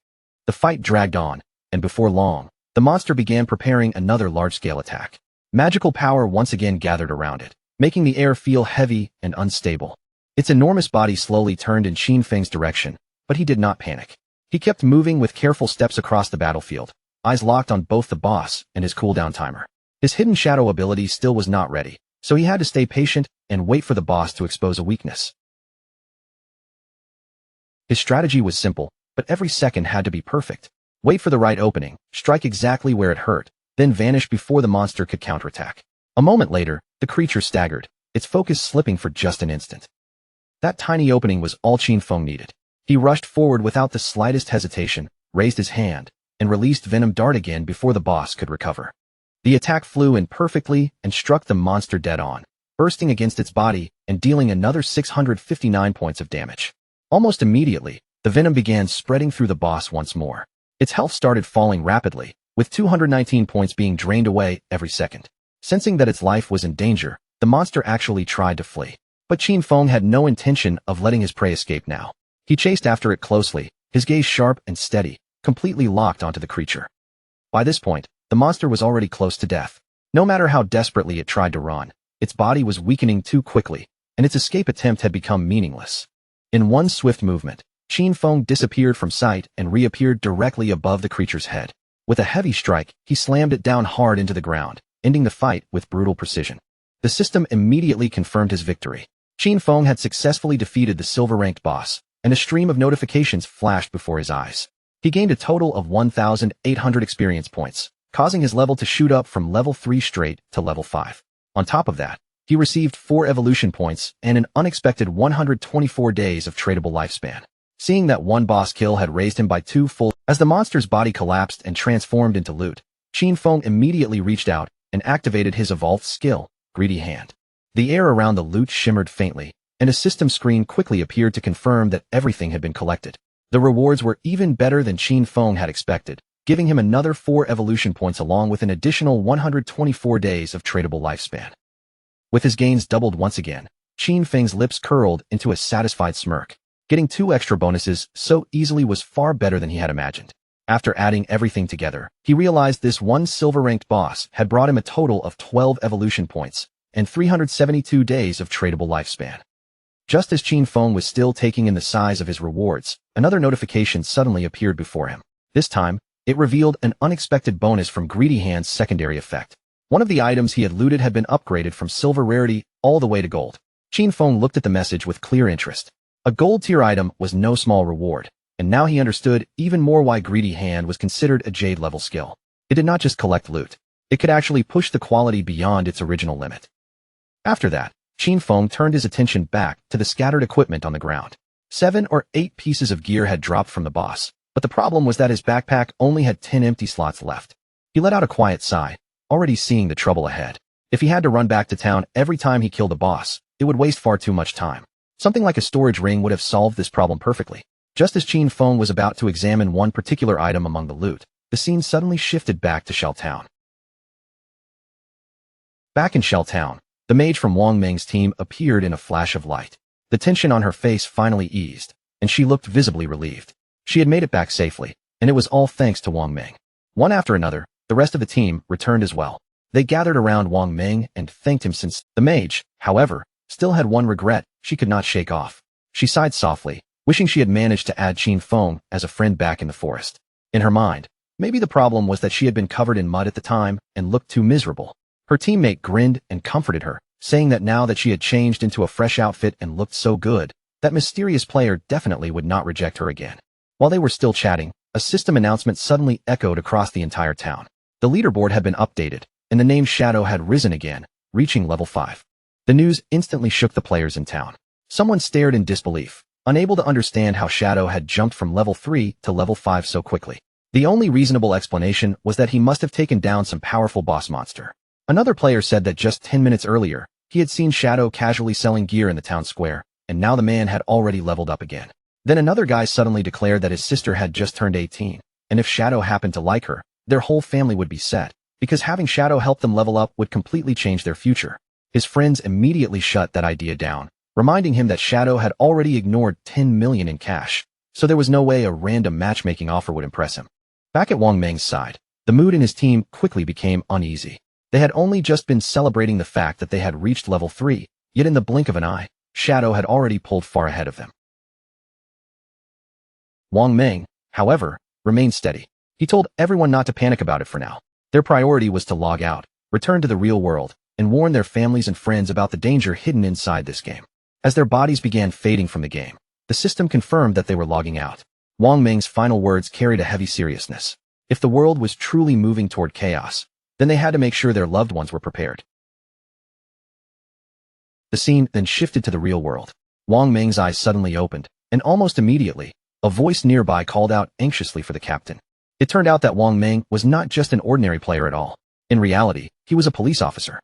The fight dragged on, and before long, the monster began preparing another large-scale attack. Magical power once again gathered around it, making the air feel heavy and unstable. Its enormous body slowly turned in Qin Feng's direction, but he did not panic. He kept moving with careful steps across the battlefield, eyes locked on both the boss and his cooldown timer. His hidden shadow ability still was not ready, so he had to stay patient and wait for the boss to expose a weakness. His strategy was simple, but every second had to be perfect. Wait for the right opening, strike exactly where it hurt, then vanish before the monster could counterattack. A moment later, the creature staggered, its focus slipping for just an instant. That tiny opening was all Qin Feng needed. He rushed forward without the slightest hesitation, raised his hand, and released Venom Dart again before the boss could recover. The attack flew in perfectly and struck the monster dead on, bursting against its body and dealing another 659 points of damage. Almost immediately, the venom began spreading through the boss once more. Its health started falling rapidly, with 219 points being drained away every second. Sensing that its life was in danger, the monster actually tried to flee. But Qin Feng had no intention of letting his prey escape now. He chased after it closely, his gaze sharp and steady, completely locked onto the creature. By this point, the monster was already close to death. No matter how desperately it tried to run, its body was weakening too quickly, and its escape attempt had become meaningless. In one swift movement, Qin Feng disappeared from sight and reappeared directly above the creature's head. With a heavy strike, he slammed it down hard into the ground, ending the fight with brutal precision. The system immediately confirmed his victory. Qin Feng had successfully defeated the silver-ranked boss, and a stream of notifications flashed before his eyes. He gained a total of 1,800 experience points, causing his level to shoot up from level 3 straight to level 5. On top of that, he received 4 evolution points and an unexpected 124 days of tradable lifespan. Seeing that one boss kill had raised him by 2 full. As the monster's body collapsed and transformed into loot, Qin Feng immediately reached out and activated his evolved skill, Greedy Hand. The air around the loot shimmered faintly, and a system screen quickly appeared to confirm that everything had been collected. The rewards were even better than Qin Feng had expected, giving him another 4 evolution points along with an additional 124 days of tradable lifespan. With his gains doubled once again, Qin Feng's lips curled into a satisfied smirk. Getting 2 extra bonuses so easily was far better than he had imagined. After adding everything together, he realized this one silver-ranked boss had brought him a total of 12 evolution points and 372 days of tradable lifespan. Just as Qin Feng was still taking in the size of his rewards, another notification suddenly appeared before him. This time, it revealed an unexpected bonus from Greedy Hand's secondary effect. One of the items he had looted had been upgraded from silver rarity all the way to gold. Qin Feng looked at the message with clear interest. A gold-tier item was no small reward, and now he understood even more why Greedy Hand was considered a Jade-level skill. It did not just collect loot. It could actually push the quality beyond its original limit. After that, Qin Feng turned his attention back to the scattered equipment on the ground. 7 or 8 pieces of gear had dropped from the boss, but the problem was that his backpack only had 10 empty slots left. He let out a quiet sigh, already seeing the trouble ahead. If he had to run back to town every time he killed a boss, it would waste far too much time. Something like a storage ring would have solved this problem perfectly. Just as Qin Feng was about to examine one particular item among the loot, the scene suddenly shifted back to Shell Town. Back in Shell Town, the mage from Wang Meng's team appeared in a flash of light. The tension on her face finally eased, and she looked visibly relieved. She had made it back safely, and it was all thanks to Wang Meng. One after another, the rest of the team returned as well. They gathered around Wang Meng and thanked him since the mage, however, still had one regret she could not shake off. She sighed softly, wishing she had managed to add Qin Feng as a friend back in the forest. In her mind, maybe the problem was that she had been covered in mud at the time and looked too miserable. Her teammate grinned and comforted her, saying that now that she had changed into a fresh outfit and looked so good, that mysterious player definitely would not reject her again. While they were still chatting, a system announcement suddenly echoed across the entire town. The leaderboard had been updated, and the name Shadow had risen again, reaching level 5. The news instantly shook the players in town. Someone stared in disbelief, unable to understand how Shadow had jumped from level 3 to level 5 so quickly. The only reasonable explanation was that he must have taken down some powerful boss monster. Another player said that just 10 minutes earlier, he had seen Shadow casually selling gear in the town square, and now the man had already leveled up again. Then another guy suddenly declared that his sister had just turned 18, and if Shadow happened to like her, their whole family would be set, because having Shadow help them level up would completely change their future. His friends immediately shut that idea down, reminding him that Shadow had already ignored 10 million in cash, so there was no way a random matchmaking offer would impress him. Back at Wang Meng's side, the mood in his team quickly became uneasy. They had only just been celebrating the fact that they had reached level 3, yet in the blink of an eye, Shadow had already pulled far ahead of them. Wang Meng, however, remained steady. He told everyone not to panic about it for now. Their priority was to log out, return to the real world, and warn their families and friends about the danger hidden inside this game. As their bodies began fading from the game, the system confirmed that they were logging out. Wang Meng's final words carried a heavy seriousness. If the world was truly moving toward chaos, then they had to make sure their loved ones were prepared. The scene then shifted to the real world. Wang Meng's eyes suddenly opened, and almost immediately, a voice nearby called out anxiously for the captain. It turned out that Wang Meng was not just an ordinary player at all. In reality, he was a police officer.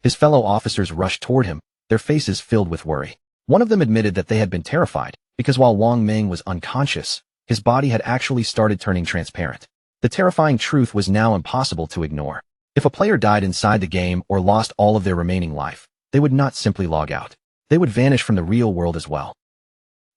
His fellow officers rushed toward him, their faces filled with worry. One of them admitted that they had been terrified, because while Wang Meng was unconscious, his body had actually started turning transparent. The terrifying truth was now impossible to ignore. If a player died inside the game or lost all of their remaining life, they would not simply log out. They would vanish from the real world as well.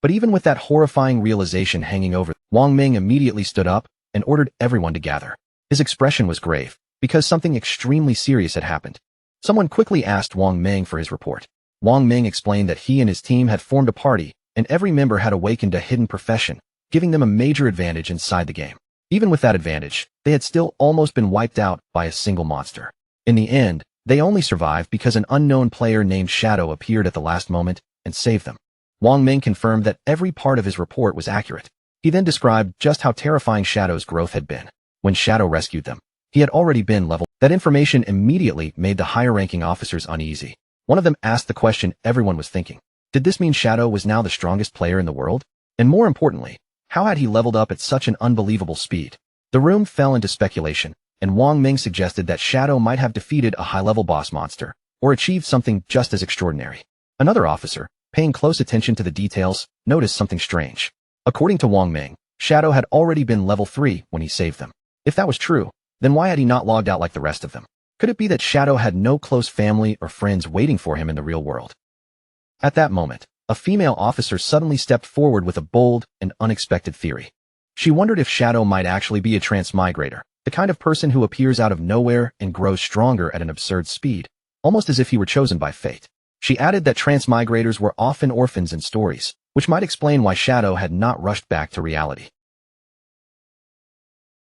But even with that horrifying realization hanging over, Wang Ming immediately stood up and ordered everyone to gather. His expression was grave, because something extremely serious had happened. Someone quickly asked Wang Ming for his report. Wang Ming explained that he and his team had formed a party, and every member had awakened a hidden profession, giving them a major advantage inside the game. Even with that advantage, they had still almost been wiped out by a single monster. In the end, they only survived because an unknown player named Shadow appeared at the last moment and saved them. Wang Ming confirmed that every part of his report was accurate. He then described just how terrifying Shadow's growth had been. When Shadow rescued them, he had already been leveled. That information immediately made the higher-ranking officers uneasy. One of them asked the question everyone was thinking. Did this mean Shadow was now the strongest player in the world? And more importantly, how had he leveled up at such an unbelievable speed? The room fell into speculation, and Wang Ming suggested that Shadow might have defeated a high-level boss monster, or achieved something just as extraordinary. Another officer, paying close attention to the details, noticed something strange. According to Wang Ming, Shadow had already been level 3 when he saved them. If that was true, then why had he not logged out like the rest of them? Could it be that Shadow had no close family or friends waiting for him in the real world? At that moment, a female officer suddenly stepped forward with a bold and unexpected theory. She wondered if Shadow might actually be a transmigrator, the kind of person who appears out of nowhere and grows stronger at an absurd speed, almost as if he were chosen by fate. She added that transmigrators were often orphans in stories, which might explain why Shadow had not rushed back to reality.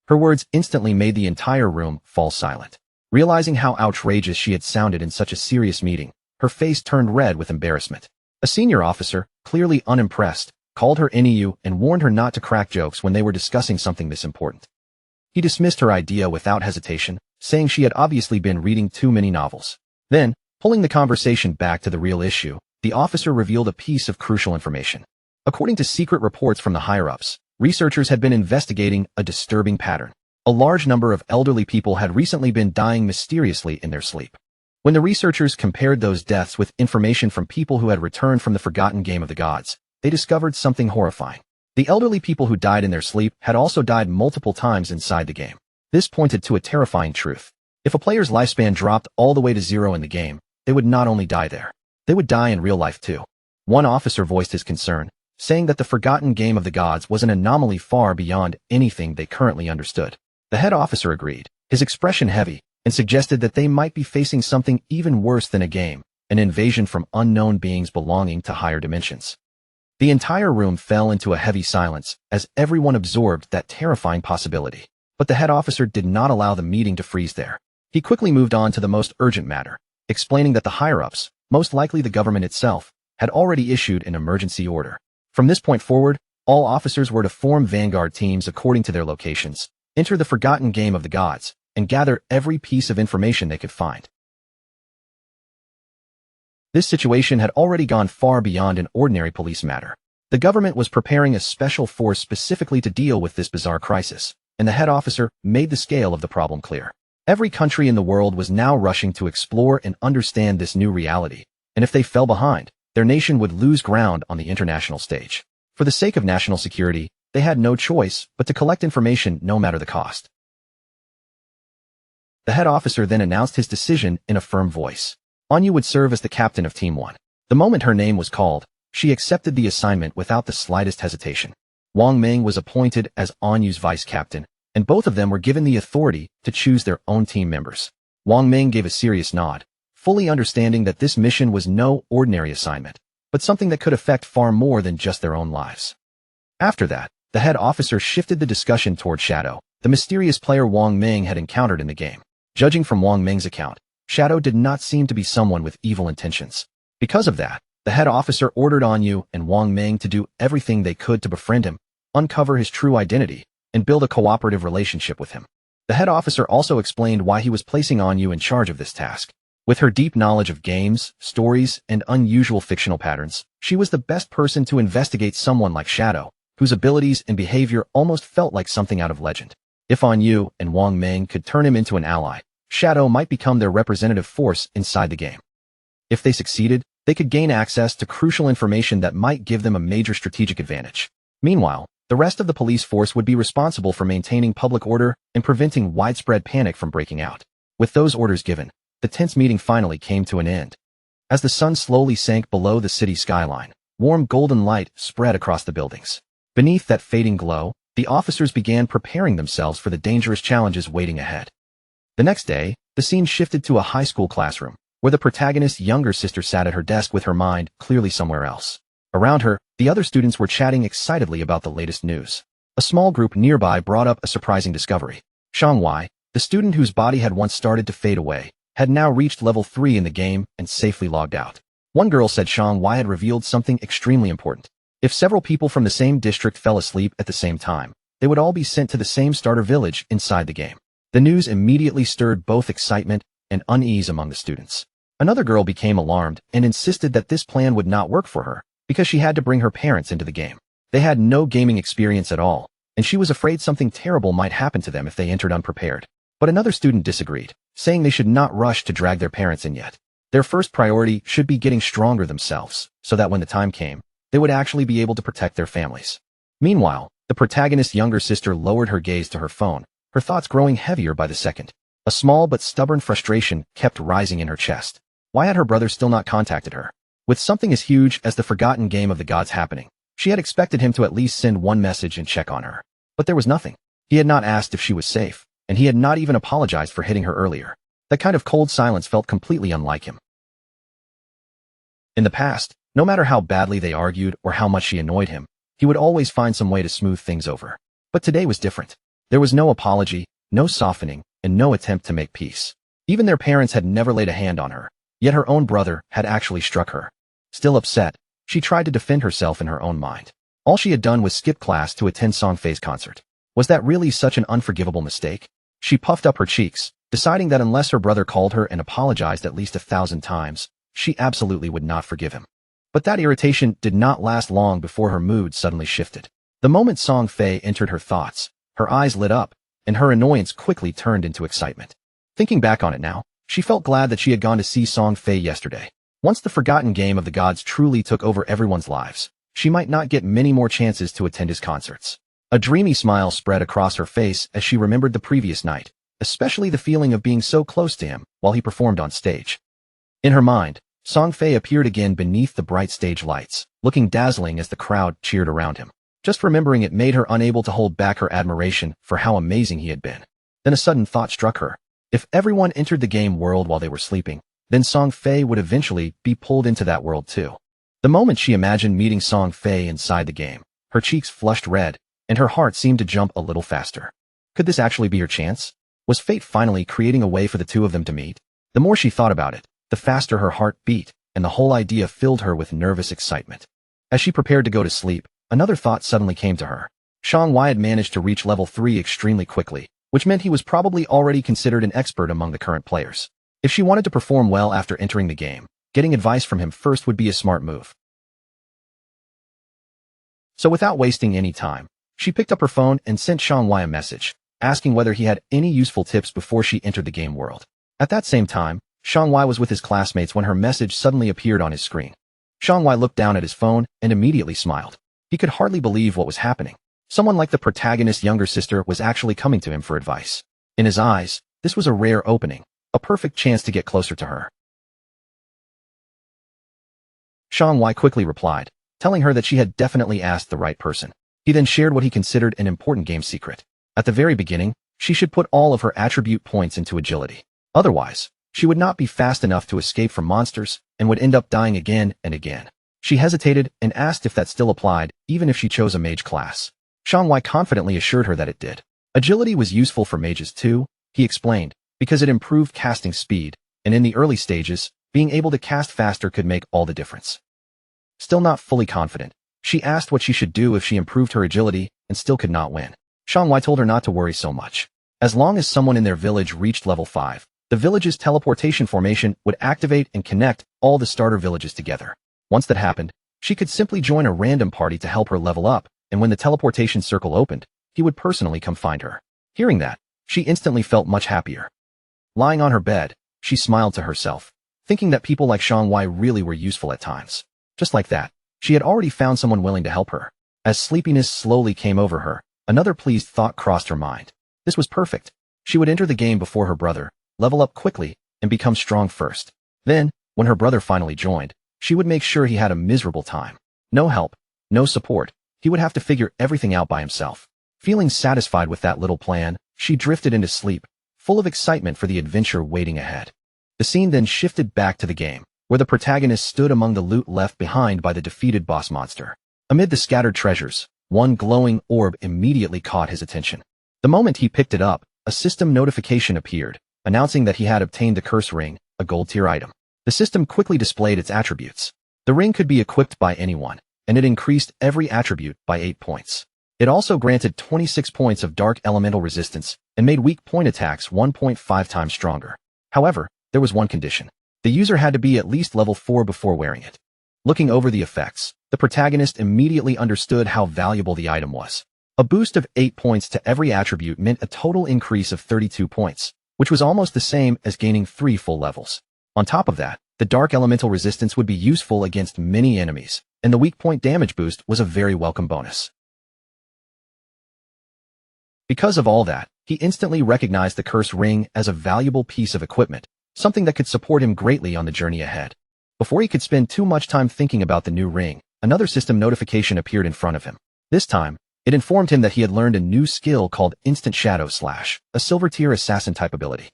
Her words instantly made the entire room fall silent. Realizing how outrageous she had sounded in such a serious meeting, her face turned red with embarrassment. A senior officer, clearly unimpressed, called her NEU and warned her not to crack jokes when they were discussing something this important. He dismissed her idea without hesitation, saying she had obviously been reading too many novels. Then, pulling the conversation back to the real issue, the officer revealed a piece of crucial information. According to secret reports from the higher-ups, researchers had been investigating a disturbing pattern. A large number of elderly people had recently been dying mysteriously in their sleep. When the researchers compared those deaths with information from people who had returned from the forgotten game of the gods, they discovered something horrifying. The elderly people who died in their sleep had also died multiple times inside the game. This pointed to a terrifying truth. If a player's lifespan dropped all the way to 0 in the game, they would not only die there, they would die in real life too. One officer voiced his concern, saying that the forgotten game of the gods was an anomaly far beyond anything they currently understood. The head officer agreed, his expression heavy, and suggested that they might be facing something even worse than a game, an invasion from unknown beings belonging to higher dimensions. The entire room fell into a heavy silence as everyone absorbed that terrifying possibility. But the head officer did not allow the meeting to freeze there. He quickly moved on to the most urgent matter, explaining that the higher-ups, most likely the government itself, had already issued an emergency order. From this point forward, all officers were to form vanguard teams according to their locations, enter the forgotten game of the gods, and gather every piece of information they could find. This situation had already gone far beyond an ordinary police matter. The government was preparing a special force specifically to deal with this bizarre crisis, and the head officer made the scale of the problem clear. Every country in the world was now rushing to explore and understand this new reality, and if they fell behind, their nation would lose ground on the international stage. For the sake of national security, they had no choice but to collect information no matter the cost. The head officer then announced his decision in a firm voice. Anyu would serve as the captain of Team 1. The moment her name was called, she accepted the assignment without the slightest hesitation. Wang Ming was appointed as Anyu's vice captain, and both of them were given the authority to choose their own team members. Wang Ming gave a serious nod, fully understanding that this mission was no ordinary assignment, but something that could affect far more than just their own lives. After that, the head officer shifted the discussion toward Shadow, the mysterious player Wang Ming had encountered in the game. Judging from Wang Ming's account, Shadow did not seem to be someone with evil intentions. Because of that, the head officer ordered Anyu and Wang Ming to do everything they could to befriend him, uncover his true identity, and build a cooperative relationship with him. The head officer also explained why he was placing Anyu in charge of this task. With her deep knowledge of games, stories, and unusual fictional patterns, she was the best person to investigate someone like Shadow, whose abilities and behavior almost felt like something out of legend. If Anyu and Wang Ming could turn him into an ally, Shadow might become their representative force inside the game. If they succeeded, they could gain access to crucial information that might give them a major strategic advantage. Meanwhile, the rest of the police force would be responsible for maintaining public order and preventing widespread panic from breaking out. With those orders given, the tense meeting finally came to an end. As the sun slowly sank below the city skyline, Warm golden light spread across the buildings. Beneath that fading glow, the officers began preparing themselves for the dangerous challenges waiting ahead. The next day, the scene shifted to a high school classroom, where the protagonist's younger sister sat at her desk with her mind clearly somewhere else. Around her, the other students were chatting excitedly about the latest news. A small group nearby brought up a surprising discovery. Xiangwei, the student whose body had once started to fade away, had now reached level 3 in the game and safely logged out. One girl said Xiangwei had revealed something extremely important. If several people from the same district fell asleep at the same time, they would all be sent to the same starter village inside the game. The news immediately stirred both excitement and unease among the students. Another girl became alarmed and insisted that this plan would not work for her, because she had to bring her parents into the game. They had no gaming experience at all, and she was afraid something terrible might happen to them if they entered unprepared. But another student disagreed, saying they should not rush to drag their parents in yet. Their first priority should be getting stronger themselves, so that when the time came, they would actually be able to protect their families. Meanwhile, the protagonist's younger sister lowered her gaze to her phone, her thoughts growing heavier by the second. A small but stubborn frustration kept rising in her chest. Why had her brother still not contacted her? With something as huge as the forgotten game of the gods happening, she had expected him to at least send one message and check on her. But there was nothing. He had not asked if she was safe, and he had not even apologized for hitting her earlier. That kind of cold silence felt completely unlike him. In the past, no matter how badly they argued or how much she annoyed him, he would always find some way to smooth things over. But today was different. There was no apology, no softening, and no attempt to make peace. Even their parents had never laid a hand on her, yet her own brother had actually struck her. Still upset, she tried to defend herself in her own mind. All she had done was skip class to attend Song Fei's concert. Was that really such an unforgivable mistake? She puffed up her cheeks, deciding that unless her brother called her and apologized at least 1,000 times, she absolutely would not forgive him. But that irritation did not last long before her mood suddenly shifted. The moment Song Fei entered her thoughts, her eyes lit up, and her annoyance quickly turned into excitement. Thinking back on it now, she felt glad that she had gone to see Song Fei yesterday. Once the forgotten game of the gods truly took over everyone's lives, she might not get many more chances to attend his concerts. A dreamy smile spread across her face as she remembered the previous night, especially the feeling of being so close to him while he performed on stage. In her mind, Song Fei appeared again beneath the bright stage lights, looking dazzling as the crowd cheered around him. Just remembering it made her unable to hold back her admiration for how amazing he had been. Then a sudden thought struck her. If everyone entered the game world while they were sleeping, then Song Fei would eventually be pulled into that world too. The moment she imagined meeting Song Fei inside the game, her cheeks flushed red, and her heart seemed to jump a little faster. Could this actually be her chance? Was fate finally creating a way for the two of them to meet? The more she thought about it, the faster her heart beat, and the whole idea filled her with nervous excitement. As she prepared to go to sleep, another thought suddenly came to her. Xiangwei had managed to reach level 3 extremely quickly, which meant he was probably already considered an expert among the current players. If she wanted to perform well after entering the game, getting advice from him first would be a smart move. So without wasting any time, she picked up her phone and sent Xiangwei a message, asking whether he had any useful tips before she entered the game world. At that same time, Xiangwei was with his classmates when her message suddenly appeared on his screen. Xiangwei looked down at his phone and immediately smiled. He could hardly believe what was happening. Someone like the protagonist's younger sister was actually coming to him for advice. In his eyes, this was a rare opening, a perfect chance to get closer to her. Xiangwei quickly replied, telling her that she had definitely asked the right person. He then shared what he considered an important game secret. At the very beginning, she should put all of her attribute points into agility. Otherwise, she would not be fast enough to escape from monsters and would end up dying again and again. She hesitated and asked if that still applied, even if she chose a mage class. Xiangwei confidently assured her that it did. Agility was useful for mages too, he explained, because it improved casting speed, and in the early stages, being able to cast faster could make all the difference. Still not fully confident, she asked what she should do if she improved her agility and still could not win. Xiangwei told her not to worry so much. As long as someone in their village reached level 5, the village's teleportation formation would activate and connect all the starter villages together. Once that happened, she could simply join a random party to help her level up, and when the teleportation circle opened, he would personally come find her. Hearing that, she instantly felt much happier. Lying on her bed, she smiled to herself, thinking that people like Xiangwei really were useful at times. Just like that, she had already found someone willing to help her. As sleepiness slowly came over her, another pleased thought crossed her mind. This was perfect. She would enter the game before her brother, level up quickly, and become strong first. Then, when her brother finally joined, she would make sure he had a miserable time. No help, no support. He would have to figure everything out by himself. Feeling satisfied with that little plan, she drifted into sleep, full of excitement for the adventure waiting ahead. The scene then shifted back to the game, where the protagonist stood among the loot left behind by the defeated boss monster. Amid the scattered treasures, one glowing orb immediately caught his attention. The moment he picked it up, a system notification appeared, announcing that he had obtained the curse ring, a gold-tier item. The system quickly displayed its attributes. The ring could be equipped by anyone, and it increased every attribute by 8 points. It also granted 26 points of dark elemental resistance and made weak point attacks 1.5 times stronger. However, there was one condition. The user had to be at least level 4 before wearing it. Looking over the effects, the protagonist immediately understood how valuable the item was. A boost of 8 points to every attribute meant a total increase of 32 points, which was almost the same as gaining 3 full levels. On top of that, the dark elemental resistance would be useful against many enemies, and the weak point damage boost was a very welcome bonus. Because of all that, he instantly recognized the curse ring as a valuable piece of equipment, something that could support him greatly on the journey ahead. Before he could spend too much time thinking about the new ring, another system notification appeared in front of him. This time, it informed him that he had learned a new skill called Instant Shadow Slash, a silver-tier assassin-type ability.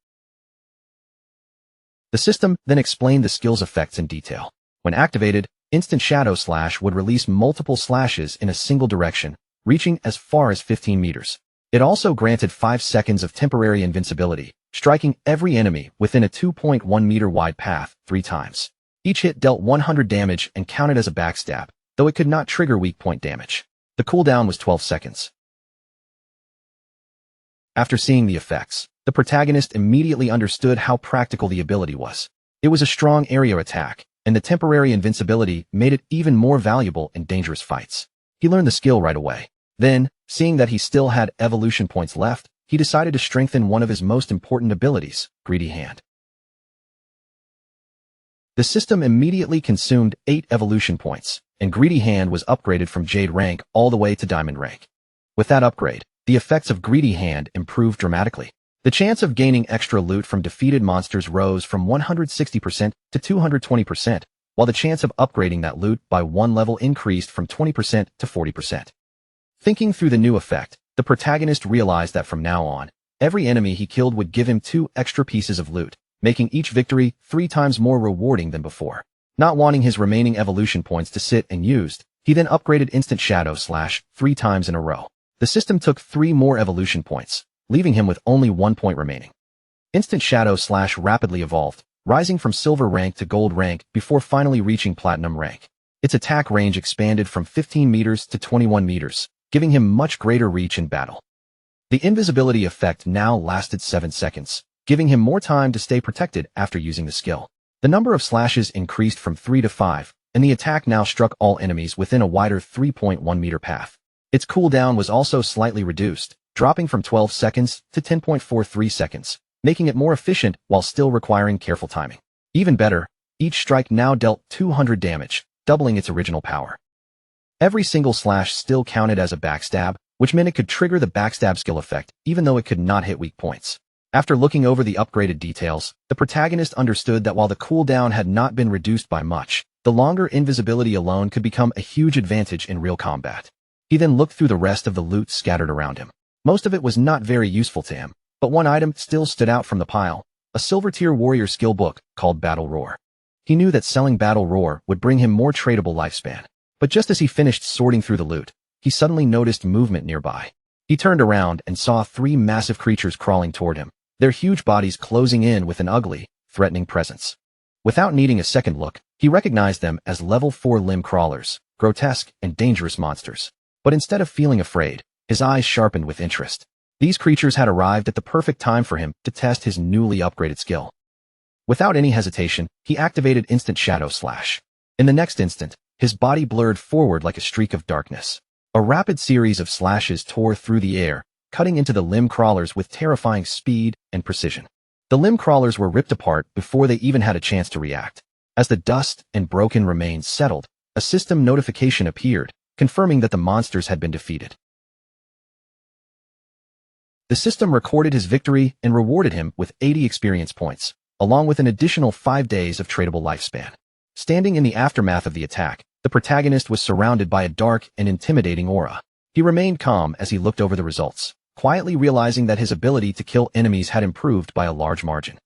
The system then explained the skill's effects in detail. When activated, Instant Shadow Slash would release multiple slashes in a single direction, reaching as far as 15 meters. It also granted 5 seconds of temporary invincibility, striking every enemy within a 2.1 meter wide path 3 times. Each hit dealt 100 damage and counted as a backstab, though it could not trigger weak point damage. The cooldown was 12 seconds. After seeing the effects, the protagonist immediately understood how practical the ability was. It was a strong area attack, and the temporary invincibility made it even more valuable in dangerous fights. He learned the skill right away. Then, seeing that he still had evolution points left, he decided to strengthen one of his most important abilities, Greedy Hand. The system immediately consumed 8 evolution points, and Greedy Hand was upgraded from Jade rank all the way to Diamond rank. With that upgrade, the effects of Greedy Hand improved dramatically. The chance of gaining extra loot from defeated monsters rose from 160% to 220%, while the chance of upgrading that loot by 1 level increased from 20% to 40%. Thinking through the new effect, the protagonist realized that from now on, every enemy he killed would give him 2 extra pieces of loot, making each victory 3 times more rewarding than before. Not wanting his remaining evolution points to sit unused, he then upgraded Instant Shadow Slash 3 times in a row. The system took 3 more evolution points, leaving him with only 1 point remaining. Instant Shadow Slash rapidly evolved, rising from silver rank to gold rank before finally reaching platinum rank. Its attack range expanded from 15 meters to 21 meters, giving him much greater reach in battle. The invisibility effect now lasted 7 seconds, giving him more time to stay protected after using the skill. The number of slashes increased from 3 to 5, and the attack now struck all enemies within a wider 3.1 meter path. Its cooldown was also slightly reduced, dropping from 12 seconds to 10.43 seconds, making it more efficient while still requiring careful timing. Even better, each strike now dealt 200 damage, doubling its original power. Every single slash still counted as a backstab, which meant it could trigger the backstab skill effect, even though it could not hit weak points. After looking over the upgraded details, the protagonist understood that while the cooldown had not been reduced by much, the longer invisibility alone could become a huge advantage in real combat. He then looked through the rest of the loot scattered around him. Most of it was not very useful to him, but one item still stood out from the pile, a silver-tier warrior skill book called Battle Roar. He knew that selling Battle Roar would bring him more tradable lifespan. But just as he finished sorting through the loot, he suddenly noticed movement nearby. He turned around and saw 3 massive creatures crawling toward him, their huge bodies closing in with an ugly, threatening presence. Without needing a second look, he recognized them as level 4 limb crawlers, grotesque and dangerous monsters. But instead of feeling afraid, his eyes sharpened with interest. These creatures had arrived at the perfect time for him to test his newly upgraded skill. Without any hesitation, he activated Instant Shadow Slash. In the next instant, his body blurred forward like a streak of darkness. A rapid series of slashes tore through the air, cutting into the limb crawlers with terrifying speed and precision. The limb crawlers were ripped apart before they even had a chance to react. As the dust and broken remains settled, a system notification appeared, confirming that the monsters had been defeated. The system recorded his victory and rewarded him with 80 experience points, along with an additional 5 days of tradable lifespan. Standing in the aftermath of the attack, The protagonist was surrounded by a dark and intimidating aura. He remained calm as he looked over the results, quietly realizing that his ability to kill enemies had improved by a large margin.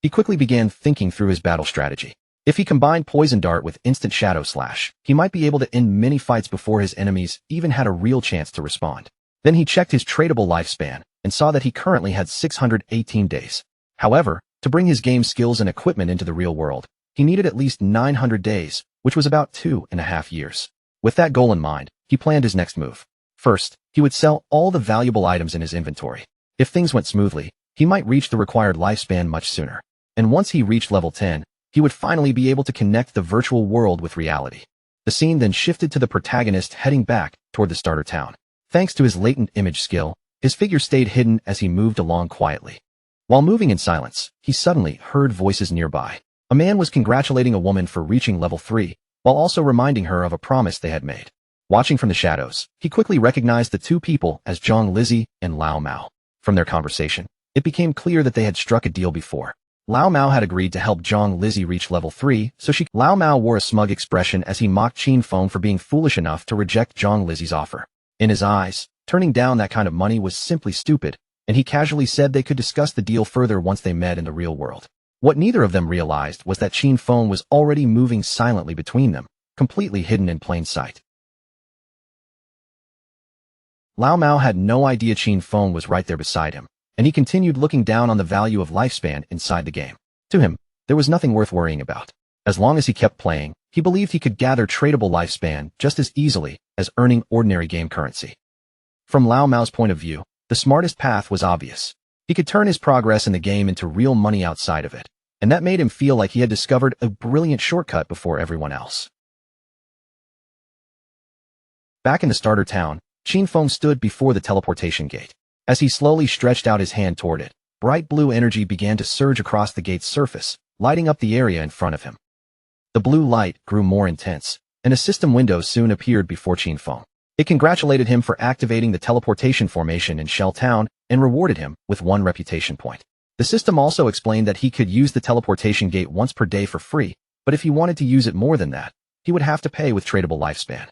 He quickly began thinking through his battle strategy. If he combined Poison Dart with Instant Shadow Slash, he might be able to end many fights before his enemies even had a real chance to respond. Then he checked his tradable lifespan and saw that he currently had 618 days. However, to bring his game skills and equipment into the real world, he needed at least 900 days, which was about 2.5 years. With that goal in mind, he planned his next move. First, he would sell all the valuable items in his inventory. If things went smoothly, he might reach the required lifespan much sooner. And once he reached level 10, he would finally be able to connect the virtual world with reality. The scene then shifted to the protagonist heading back toward the starter town. Thanks to his latent image skill, his figure stayed hidden as he moved along quietly. While moving in silence, he suddenly heard voices nearby. A man was congratulating a woman for reaching level 3, while also reminding her of a promise they had made. Watching from the shadows, he quickly recognized the two people as Zhang Lizzie and Lao Mao. From their conversation, it became clear that they had struck a deal before. Lao Mao had agreed to help Zhang Lizzie reach level 3, so Lao Mao wore a smug expression as he mocked Qin Feng for being foolish enough to reject Zhang Lizzie's offer. In his eyes, turning down that kind of money was simply stupid, and he casually said they could discuss the deal further once they met in the real world. What neither of them realized was that Qin Feng was already moving silently between them, completely hidden in plain sight. Lao Mao had no idea Qin Feng was right there beside him, and he continued looking down on the value of lifespan inside the game. To him, there was nothing worth worrying about. As long as he kept playing, he believed he could gather tradable lifespan just as easily as earning ordinary game currency. From Lao Mao's point of view, the smartest path was obvious. He could turn his progress in the game into real money outside of it, and that made him feel like he had discovered a brilliant shortcut before everyone else. Back in the starter town, Qin Feng stood before the teleportation gate. As he slowly stretched out his hand toward it, bright blue energy began to surge across the gate's surface, lighting up the area in front of him. The blue light grew more intense, and a system window soon appeared before Qin Feng. It congratulated him for activating the teleportation formation in Shell Town and rewarded him with 1 reputation point. The system also explained that he could use the teleportation gate once per day for free, but if he wanted to use it more than that, he would have to pay with tradable lifespan.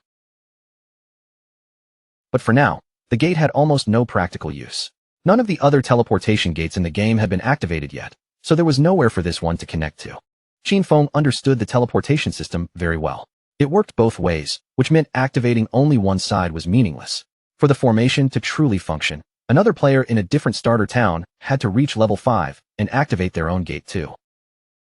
But for now, the gate had almost no practical use. None of the other teleportation gates in the game had been activated yet, so there was nowhere for this one to connect to. Qin Feng understood the teleportation system very well. It worked both ways, which meant activating only one side was meaningless. For the formation to truly function, another player in a different starter town had to reach level 5 and activate their own gate too.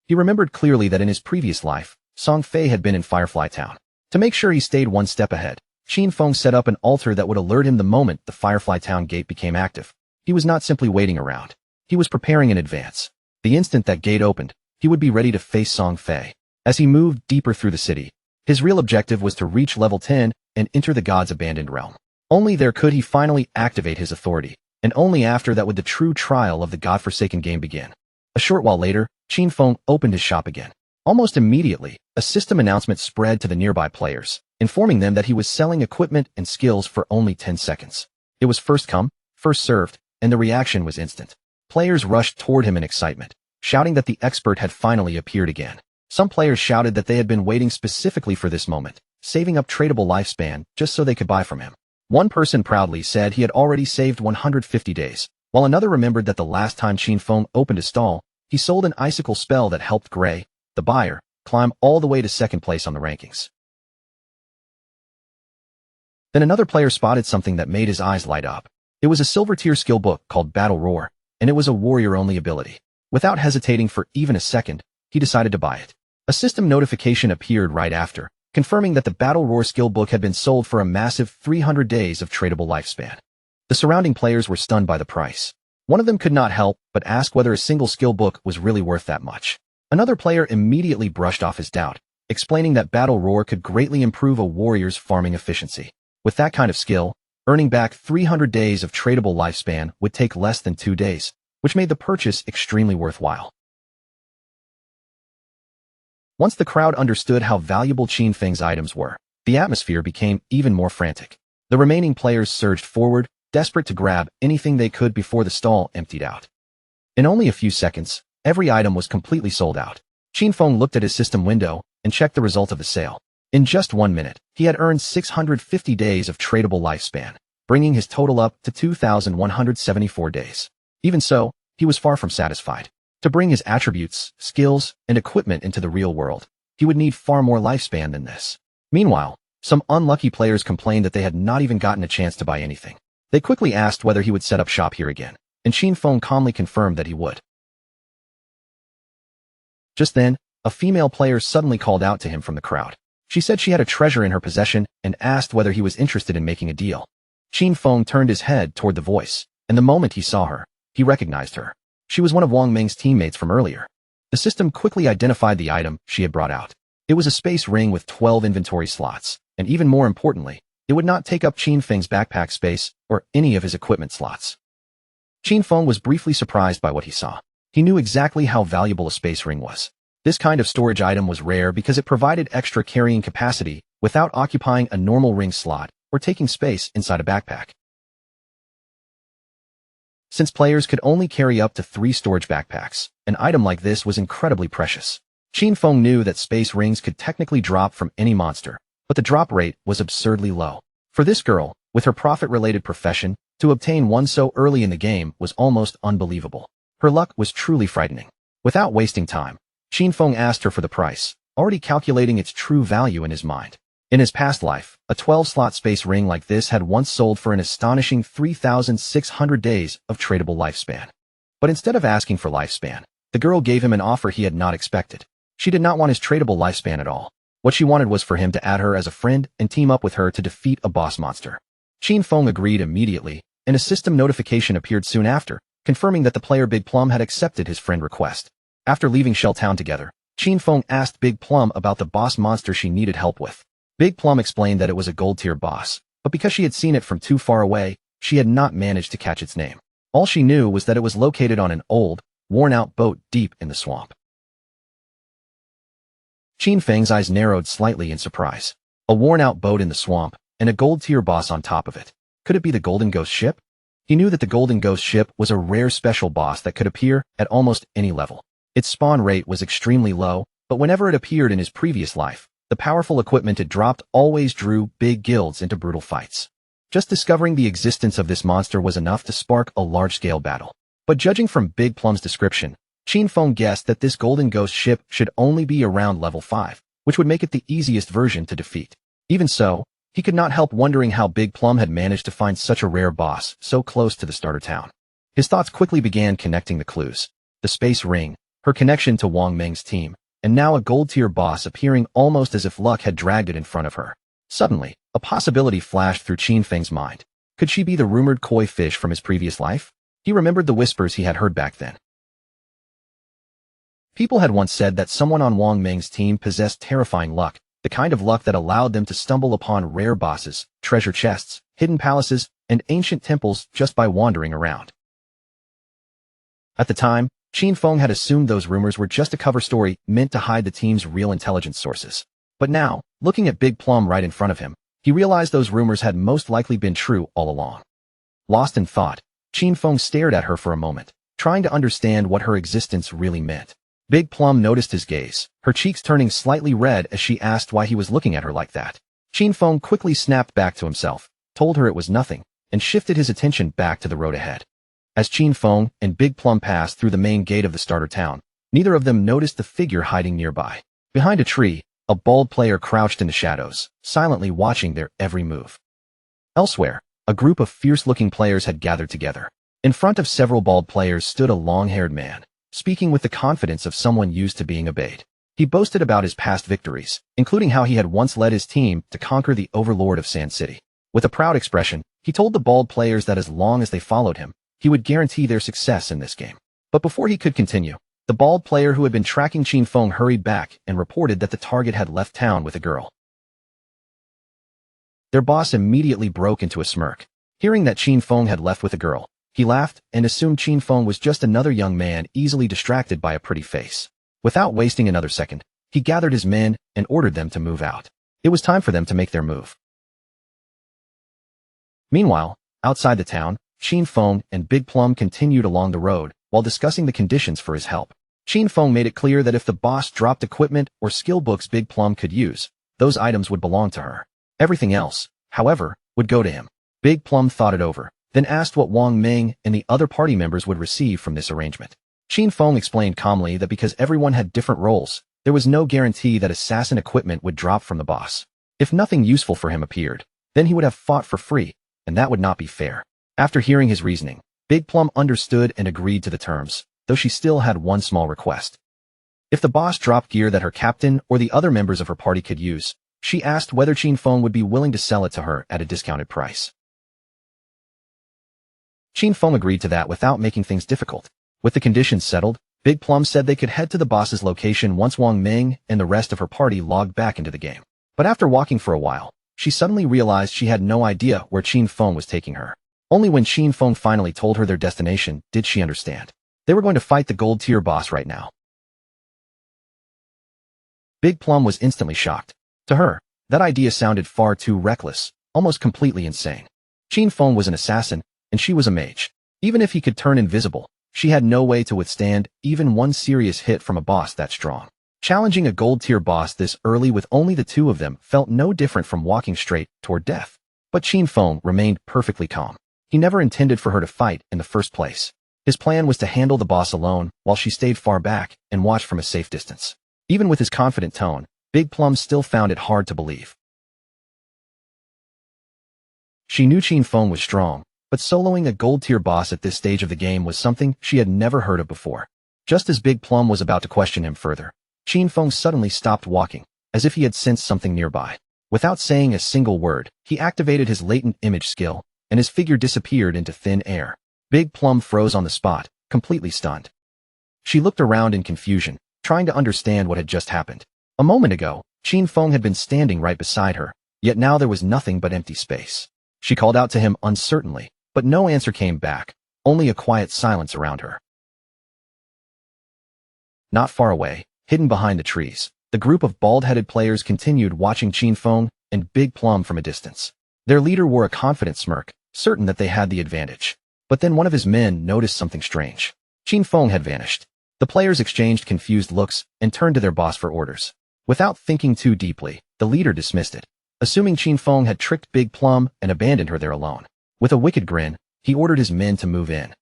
He remembered clearly that in his previous life, Song Fei had been in Firefly Town. To make sure he stayed one step ahead, Qin Feng set up an altar that would alert him the moment the Firefly Town gate became active. He was not simply waiting around. He was preparing in advance. The instant that gate opened, he would be ready to face Song Fei. As he moved deeper through the city, his real objective was to reach level 10 and enter the god's abandoned realm. Only there could he finally activate his authority, and only after that would the true trial of the godforsaken game begin. A short while later, Qin Feng opened his shop again. Almost immediately, a system announcement spread to the nearby players, informing them that he was selling equipment and skills for only 10 seconds. It was first come, first served, and the reaction was instant. Players rushed toward him in excitement, shouting that the expert had finally appeared again. Some players shouted that they had been waiting specifically for this moment, saving up tradable lifespan just so they could buy from him. One person proudly said he had already saved 150 days, while another remembered that the last time Qin Feng opened a stall, he sold an icicle spell that helped Gray, the buyer, climb all the way to second place on the rankings. Then another player spotted something that made his eyes light up. It was a silver tier skill book called Battle Roar, and it was a warrior-only ability. Without hesitating for even a second, he decided to buy it. A system notification appeared right after, confirming that the Battle Roar skill book had been sold for a massive 300 days of tradable lifespan. The surrounding players were stunned by the price. One of them could not help but ask whether a single skill book was really worth that much. Another player immediately brushed off his doubt, explaining that Battle Roar could greatly improve a warrior's farming efficiency. With that kind of skill, earning back 300 days of tradable lifespan would take less than 2 days, which made the purchase extremely worthwhile. Once the crowd understood how valuable Qin Feng's items were, the atmosphere became even more frantic. The remaining players surged forward, desperate to grab anything they could before the stall emptied out. In only a few seconds, every item was completely sold out. Qin Feng looked at his system window, and checked the result of the sale. In just 1 minute, he had earned 650 days of tradable lifespan, bringing his total up to 2,174 days. Even so, he was far from satisfied. To bring his attributes, skills, and equipment into the real world, he would need far more lifespan than this. Meanwhile, some unlucky players complained that they had not even gotten a chance to buy anything. They quickly asked whether he would set up shop here again, and Qin Feng calmly confirmed that he would. Just then, a female player suddenly called out to him from the crowd. She said she had a treasure in her possession and asked whether he was interested in making a deal. Qin Feng turned his head toward the voice, and the moment he saw her, he recognized her. She was one of Wang Ming's teammates from earlier. The system quickly identified the item she had brought out. It was a space ring with 12 inventory slots, and even more importantly, it would not take up Qin Feng's backpack space or any of his equipment slots. Qin Feng was briefly surprised by what he saw. He knew exactly how valuable a space ring was. This kind of storage item was rare because it provided extra carrying capacity without occupying a normal ring slot or taking space inside a backpack. Since players could only carry up to 3 storage backpacks, an item like this was incredibly precious. Qin Feng knew that space rings could technically drop from any monster, but the drop rate was absurdly low. For this girl, with her profit-related profession, to obtain one so early in the game was almost unbelievable. Her luck was truly frightening. Without wasting time, Qin Feng asked her for the price, already calculating its true value in his mind. In his past life, a 12-slot space ring like this had once sold for an astonishing 3,600 days of tradable lifespan. But instead of asking for lifespan, the girl gave him an offer he had not expected. She did not want his tradable lifespan at all. What she wanted was for him to add her as a friend and team up with her to defeat a boss monster. Qin Feng agreed immediately, and a system notification appeared soon after, confirming that the player Big Plum had accepted his friend request. After leaving Shell Town together, Qin Feng asked Big Plum about the boss monster she needed help with. Big Plum explained that it was a gold-tier boss, but because she had seen it from too far away, she had not managed to catch its name. All she knew was that it was located on an old, worn-out boat deep in the swamp. Qin Feng's eyes narrowed slightly in surprise. A worn-out boat in the swamp, and a gold-tier boss on top of it. Could it be the Golden Ghost ship? He knew that the Golden Ghost ship was a rare special boss that could appear at almost any level. Its spawn rate was extremely low, but whenever it appeared in his previous life, the powerful equipment it dropped always drew big guilds into brutal fights. Just discovering the existence of this monster was enough to spark a large-scale battle. But judging from Big Plum's description, Qin Feng guessed that this Golden Ghost ship should only be around level 5, which would make it the easiest version to defeat. Even so, he could not help wondering how Big Plum had managed to find such a rare boss so close to the starter town. His thoughts quickly began connecting the clues. The space ring, her connection to Wang Ming's team, and now a gold-tier boss appearing almost as if luck had dragged it in front of her. Suddenly, a possibility flashed through Qin Feng's mind. Could she be the rumored koi fish from his previous life? He remembered the whispers he had heard back then. People had once said that someone on Wang Ming's team possessed terrifying luck, the kind of luck that allowed them to stumble upon rare bosses, treasure chests, hidden palaces, and ancient temples just by wandering around. At the time, Qin Feng had assumed those rumors were just a cover story meant to hide the team's real intelligence sources. But now, looking at Big Plum right in front of him, he realized those rumors had most likely been true all along. Lost in thought, Qin Feng stared at her for a moment, trying to understand what her existence really meant. Big Plum noticed his gaze, her cheeks turning slightly red as she asked why he was looking at her like that. Qin Feng quickly snapped back to himself, told her it was nothing, and shifted his attention back to the road ahead. As Qin Feng and Big Plum passed through the main gate of the starter town, neither of them noticed the figure hiding nearby. Behind a tree, a bald player crouched in the shadows, silently watching their every move. Elsewhere, a group of fierce-looking players had gathered together. In front of several bald players stood a long-haired man, speaking with the confidence of someone used to being obeyed. He boasted about his past victories, including how he had once led his team to conquer the overlord of Sand City. With a proud expression, he told the bald players that as long as they followed him, he would guarantee their success in this game. But before he could continue, the bald player who had been tracking Qin Feng hurried back and reported that the target had left town with a girl. Their boss immediately broke into a smirk. Hearing that Qin Feng had left with a girl, he laughed and assumed Qin Feng was just another young man easily distracted by a pretty face. Without wasting another second, he gathered his men and ordered them to move out. It was time for them to make their move. Meanwhile, outside the town, Qin Feng and Big Plum continued along the road while discussing the conditions for his help. Qin Feng made it clear that if the boss dropped equipment or skill books Big Plum could use, those items would belong to her. Everything else, however, would go to him. Big Plum thought it over, then asked what Wang Ming and the other party members would receive from this arrangement. Qin Feng explained calmly that because everyone had different roles, there was no guarantee that assassin equipment would drop from the boss. If nothing useful for him appeared, then he would have fought for free, and that would not be fair. After hearing his reasoning, Big Plum understood and agreed to the terms, though she still had one small request. If the boss dropped gear that her captain or the other members of her party could use, she asked whether Qin Feng would be willing to sell it to her at a discounted price. Qin Feng agreed to that without making things difficult. With the conditions settled, Big Plum said they could head to the boss's location once Wang Ming and the rest of her party logged back into the game. But after walking for a while, she suddenly realized she had no idea where Qin Feng was taking her. Only when Qin Feng finally told her their destination did she understand. They were going to fight the gold tier boss right now. Big Plum was instantly shocked. To her, that idea sounded far too reckless, almost completely insane. Qin Feng was an assassin, and she was a mage. Even if he could turn invisible, she had no way to withstand even one serious hit from a boss that strong. Challenging a gold tier boss this early with only the two of them felt no different from walking straight toward death. But Qin Feng remained perfectly calm. He never intended for her to fight in the first place. His plan was to handle the boss alone while she stayed far back and watched from a safe distance. Even with his confident tone, Big Plum still found it hard to believe. She knew Qin Feng was strong, but soloing a gold-tier boss at this stage of the game was something she had never heard of before. Just as Big Plum was about to question him further, Qin Feng suddenly stopped walking, as if he had sensed something nearby. Without saying a single word, he activated his latent image skill, and his figure disappeared into thin air. Big Plum froze on the spot, completely stunned. She looked around in confusion, trying to understand what had just happened. A moment ago, Qin Feng had been standing right beside her, yet now there was nothing but empty space. She called out to him uncertainly, but no answer came back, only a quiet silence around her. Not far away, hidden behind the trees, the group of bald-headed players continued watching Qin Feng and Big Plum from a distance. Their leader wore a confident smirk, certain that they had the advantage. But then one of his men noticed something strange. Qin Feng had vanished. The players exchanged confused looks and turned to their boss for orders. Without thinking too deeply, the leader dismissed it, assuming Qin Feng had tricked Big Plum and abandoned her there alone. With a wicked grin, he ordered his men to move in.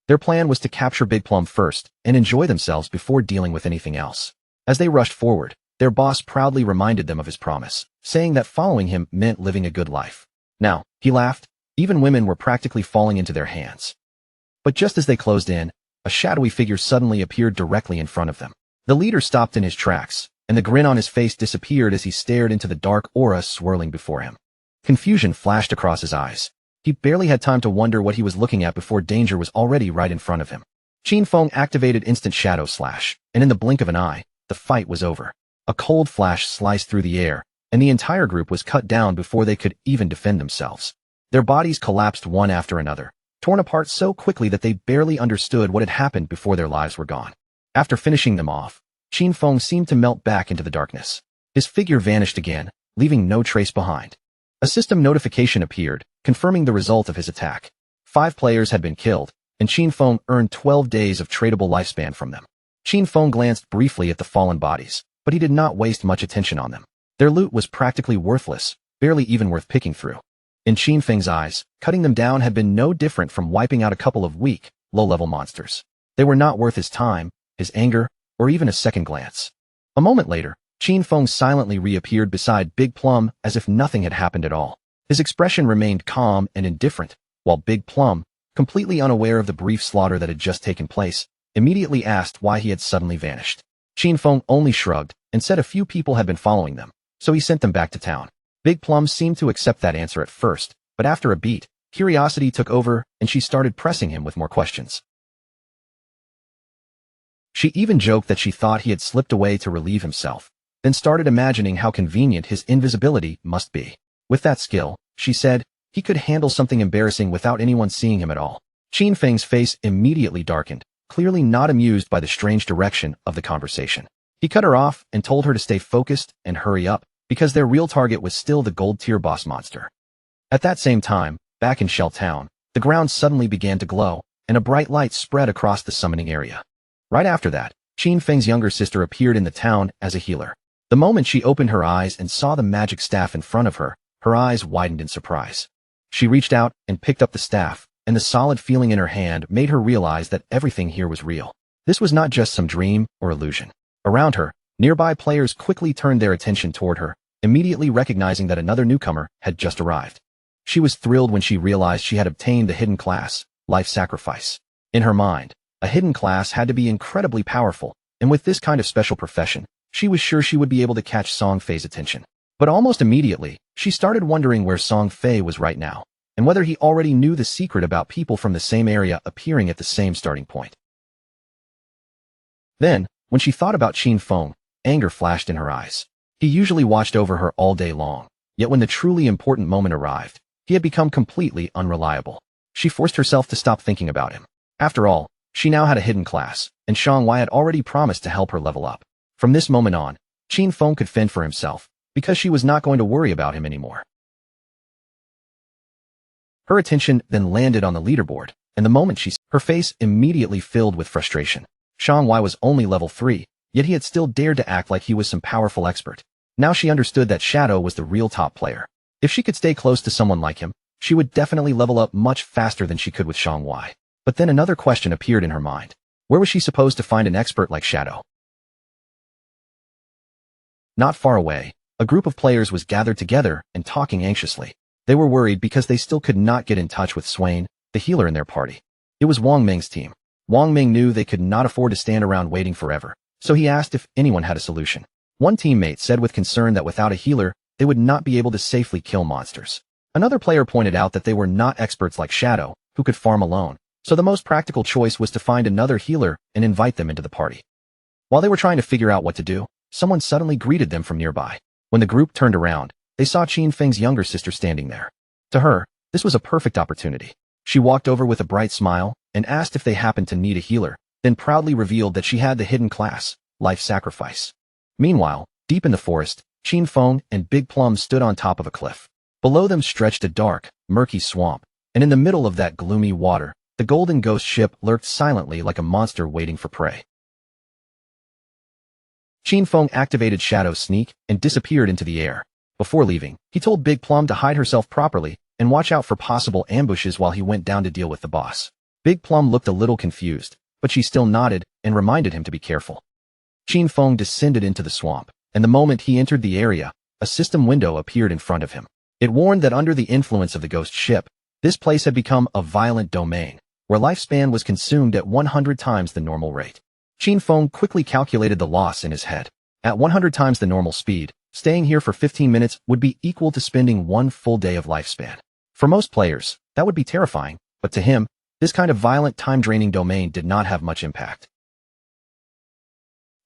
Their plan was to capture Big Plum first and enjoy themselves before dealing with anything else. As they rushed forward, their boss proudly reminded them of his promise, saying that following him meant living a good life. Now, he laughed, even women were practically falling into their hands. But just as they closed in, a shadowy figure suddenly appeared directly in front of them. The leader stopped in his tracks, and the grin on his face disappeared as he stared into the dark aura swirling before him. Confusion flashed across his eyes. He barely had time to wonder what he was looking at before danger was already right in front of him. Qin Feng activated Instant Shadow Slash, and in the blink of an eye, the fight was over. A cold flash sliced through the air, and the entire group was cut down before they could even defend themselves. Their bodies collapsed one after another, torn apart so quickly that they barely understood what had happened before their lives were gone. After finishing them off, Qin Feng seemed to melt back into the darkness. His figure vanished again, leaving no trace behind. A system notification appeared, confirming the result of his attack. 5 players had been killed, and Qin Feng earned 12 days of tradable lifespan from them. Qin Feng glanced briefly at the fallen bodies, but he did not waste much attention on them. Their loot was practically worthless, barely even worth picking through. In Qin Feng's eyes, cutting them down had been no different from wiping out a couple of weak, low-level monsters. They were not worth his time, his anger, or even a second glance. A moment later, Qin Feng silently reappeared beside Big Plum as if nothing had happened at all. His expression remained calm and indifferent, while Big Plum, completely unaware of the brief slaughter that had just taken place, immediately asked why he had suddenly vanished. Qin Feng only shrugged and said a few people had been following them, so he sent them back to town. Big Plum seemed to accept that answer at first, but after a beat, curiosity took over and she started pressing him with more questions. She even joked that she thought he had slipped away to relieve himself, then started imagining how convenient his invisibility must be. With that skill, she said, he could handle something embarrassing without anyone seeing him at all. Qin Feng's face immediately darkened, clearly not amused by the strange direction of the conversation. He cut her off and told her to stay focused and hurry up, because their real target was still the gold-tier boss monster. At that same time, back in Shell Town, the ground suddenly began to glow, and a bright light spread across the summoning area. Right after that, Qin Feng's younger sister appeared in the town as a healer. The moment she opened her eyes and saw the magic staff in front of her, her eyes widened in surprise. She reached out and picked up the staff, and the solid feeling in her hand made her realize that everything here was real. This was not just some dream or illusion. Around her, nearby players quickly turned their attention toward her, immediately recognizing that another newcomer had just arrived. She was thrilled when she realized she had obtained the hidden class, Life Sacrifice. In her mind, a hidden class had to be incredibly powerful, and with this kind of special profession, she was sure she would be able to catch Song Fei's attention. But almost immediately, she started wondering where Song Fei was right now, and whether he already knew the secret about people from the same area appearing at the same starting point. Then, when she thought about Qin Feng, anger flashed in her eyes. He usually watched over her all day long, yet when the truly important moment arrived, he had become completely unreliable. She forced herself to stop thinking about him. After all, she now had a hidden class, and Shang Wei had already promised to help her level up. From this moment on, Qin Feng could fend for himself, because she was not going to worry about him anymore. Her attention then landed on the leaderboard, and the moment her face immediately filled with frustration. Shang Wei was only level 3, yet he had still dared to act like he was some powerful expert. Now she understood that Shadow was the real top player. If she could stay close to someone like him, she would definitely level up much faster than she could with Shang Wei. But then another question appeared in her mind. Where was she supposed to find an expert like Shadow? Not far away, a group of players was gathered together and talking anxiously. They were worried because they still could not get in touch with Swain, the healer in their party. It was Wang Ming's team. Wang Ming knew they could not afford to stand around waiting forever, so he asked if anyone had a solution. One teammate said with concern that without a healer, they would not be able to safely kill monsters. Another player pointed out that they were not experts like Shadow, who could farm alone, so the most practical choice was to find another healer and invite them into the party. While they were trying to figure out what to do, someone suddenly greeted them from nearby. When the group turned around, they saw Qin Feng's younger sister standing there. To her, this was a perfect opportunity. She walked over with a bright smile and asked if they happened to need a healer, then proudly revealed that she had the hidden class, Life Sacrifice. Meanwhile, deep in the forest, Qin Feng and Big Plum stood on top of a cliff. Below them stretched a dark, murky swamp, and in the middle of that gloomy water, the golden ghost ship lurked silently like a monster waiting for prey. Qin Feng activated Shadow Sneak and disappeared into the air. Before leaving, he told Big Plum to hide herself properly and watch out for possible ambushes while he went down to deal with the boss. Big Plum looked a little confused, but she still nodded and reminded him to be careful. Qin Feng descended into the swamp, and the moment he entered the area, a system window appeared in front of him. It warned that under the influence of the ghost ship, this place had become a violent domain, where lifespan was consumed at 100 times the normal rate. Qin Feng quickly calculated the loss in his head. At 100 times the normal speed, staying here for 15 minutes would be equal to spending one full day of lifespan. For most players, that would be terrifying, but to him, this kind of violent time-draining domain did not have much impact.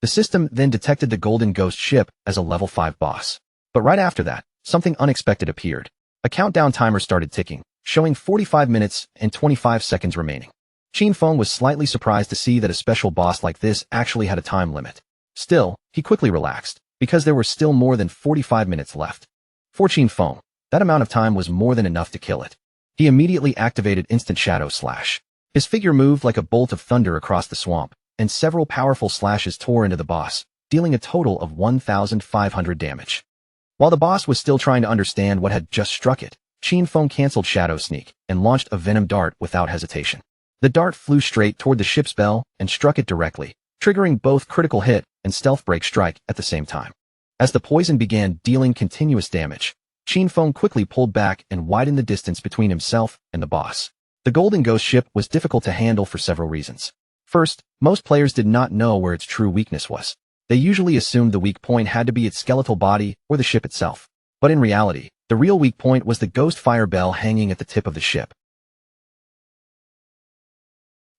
The system then detected the Golden Ghost ship as a level 5 boss. But right after that, something unexpected appeared. A countdown timer started ticking, showing 45 minutes and 25 seconds remaining. Qin Feng was slightly surprised to see that a special boss like this actually had a time limit. Still, he quickly relaxed, because there were still more than 45 minutes left. For Qin Feng, that amount of time was more than enough to kill it. He immediately activated Instant Shadow Slash. His figure moved like a bolt of thunder across the swamp, and several powerful slashes tore into the boss, dealing a total of 1,500 damage. While the boss was still trying to understand what had just struck it, Qin Feng canceled Shadow Sneak and launched a venom dart without hesitation. The dart flew straight toward the ship's bell and struck it directly, triggering both critical hit and stealth break strike at the same time. As the poison began dealing continuous damage, Qin Feng quickly pulled back and widened the distance between himself and the boss. The Golden Ghost ship was difficult to handle for several reasons. First, most players did not know where its true weakness was. They usually assumed the weak point had to be its skeletal body or the ship itself. But in reality, the real weak point was the ghost fire bell hanging at the tip of the ship.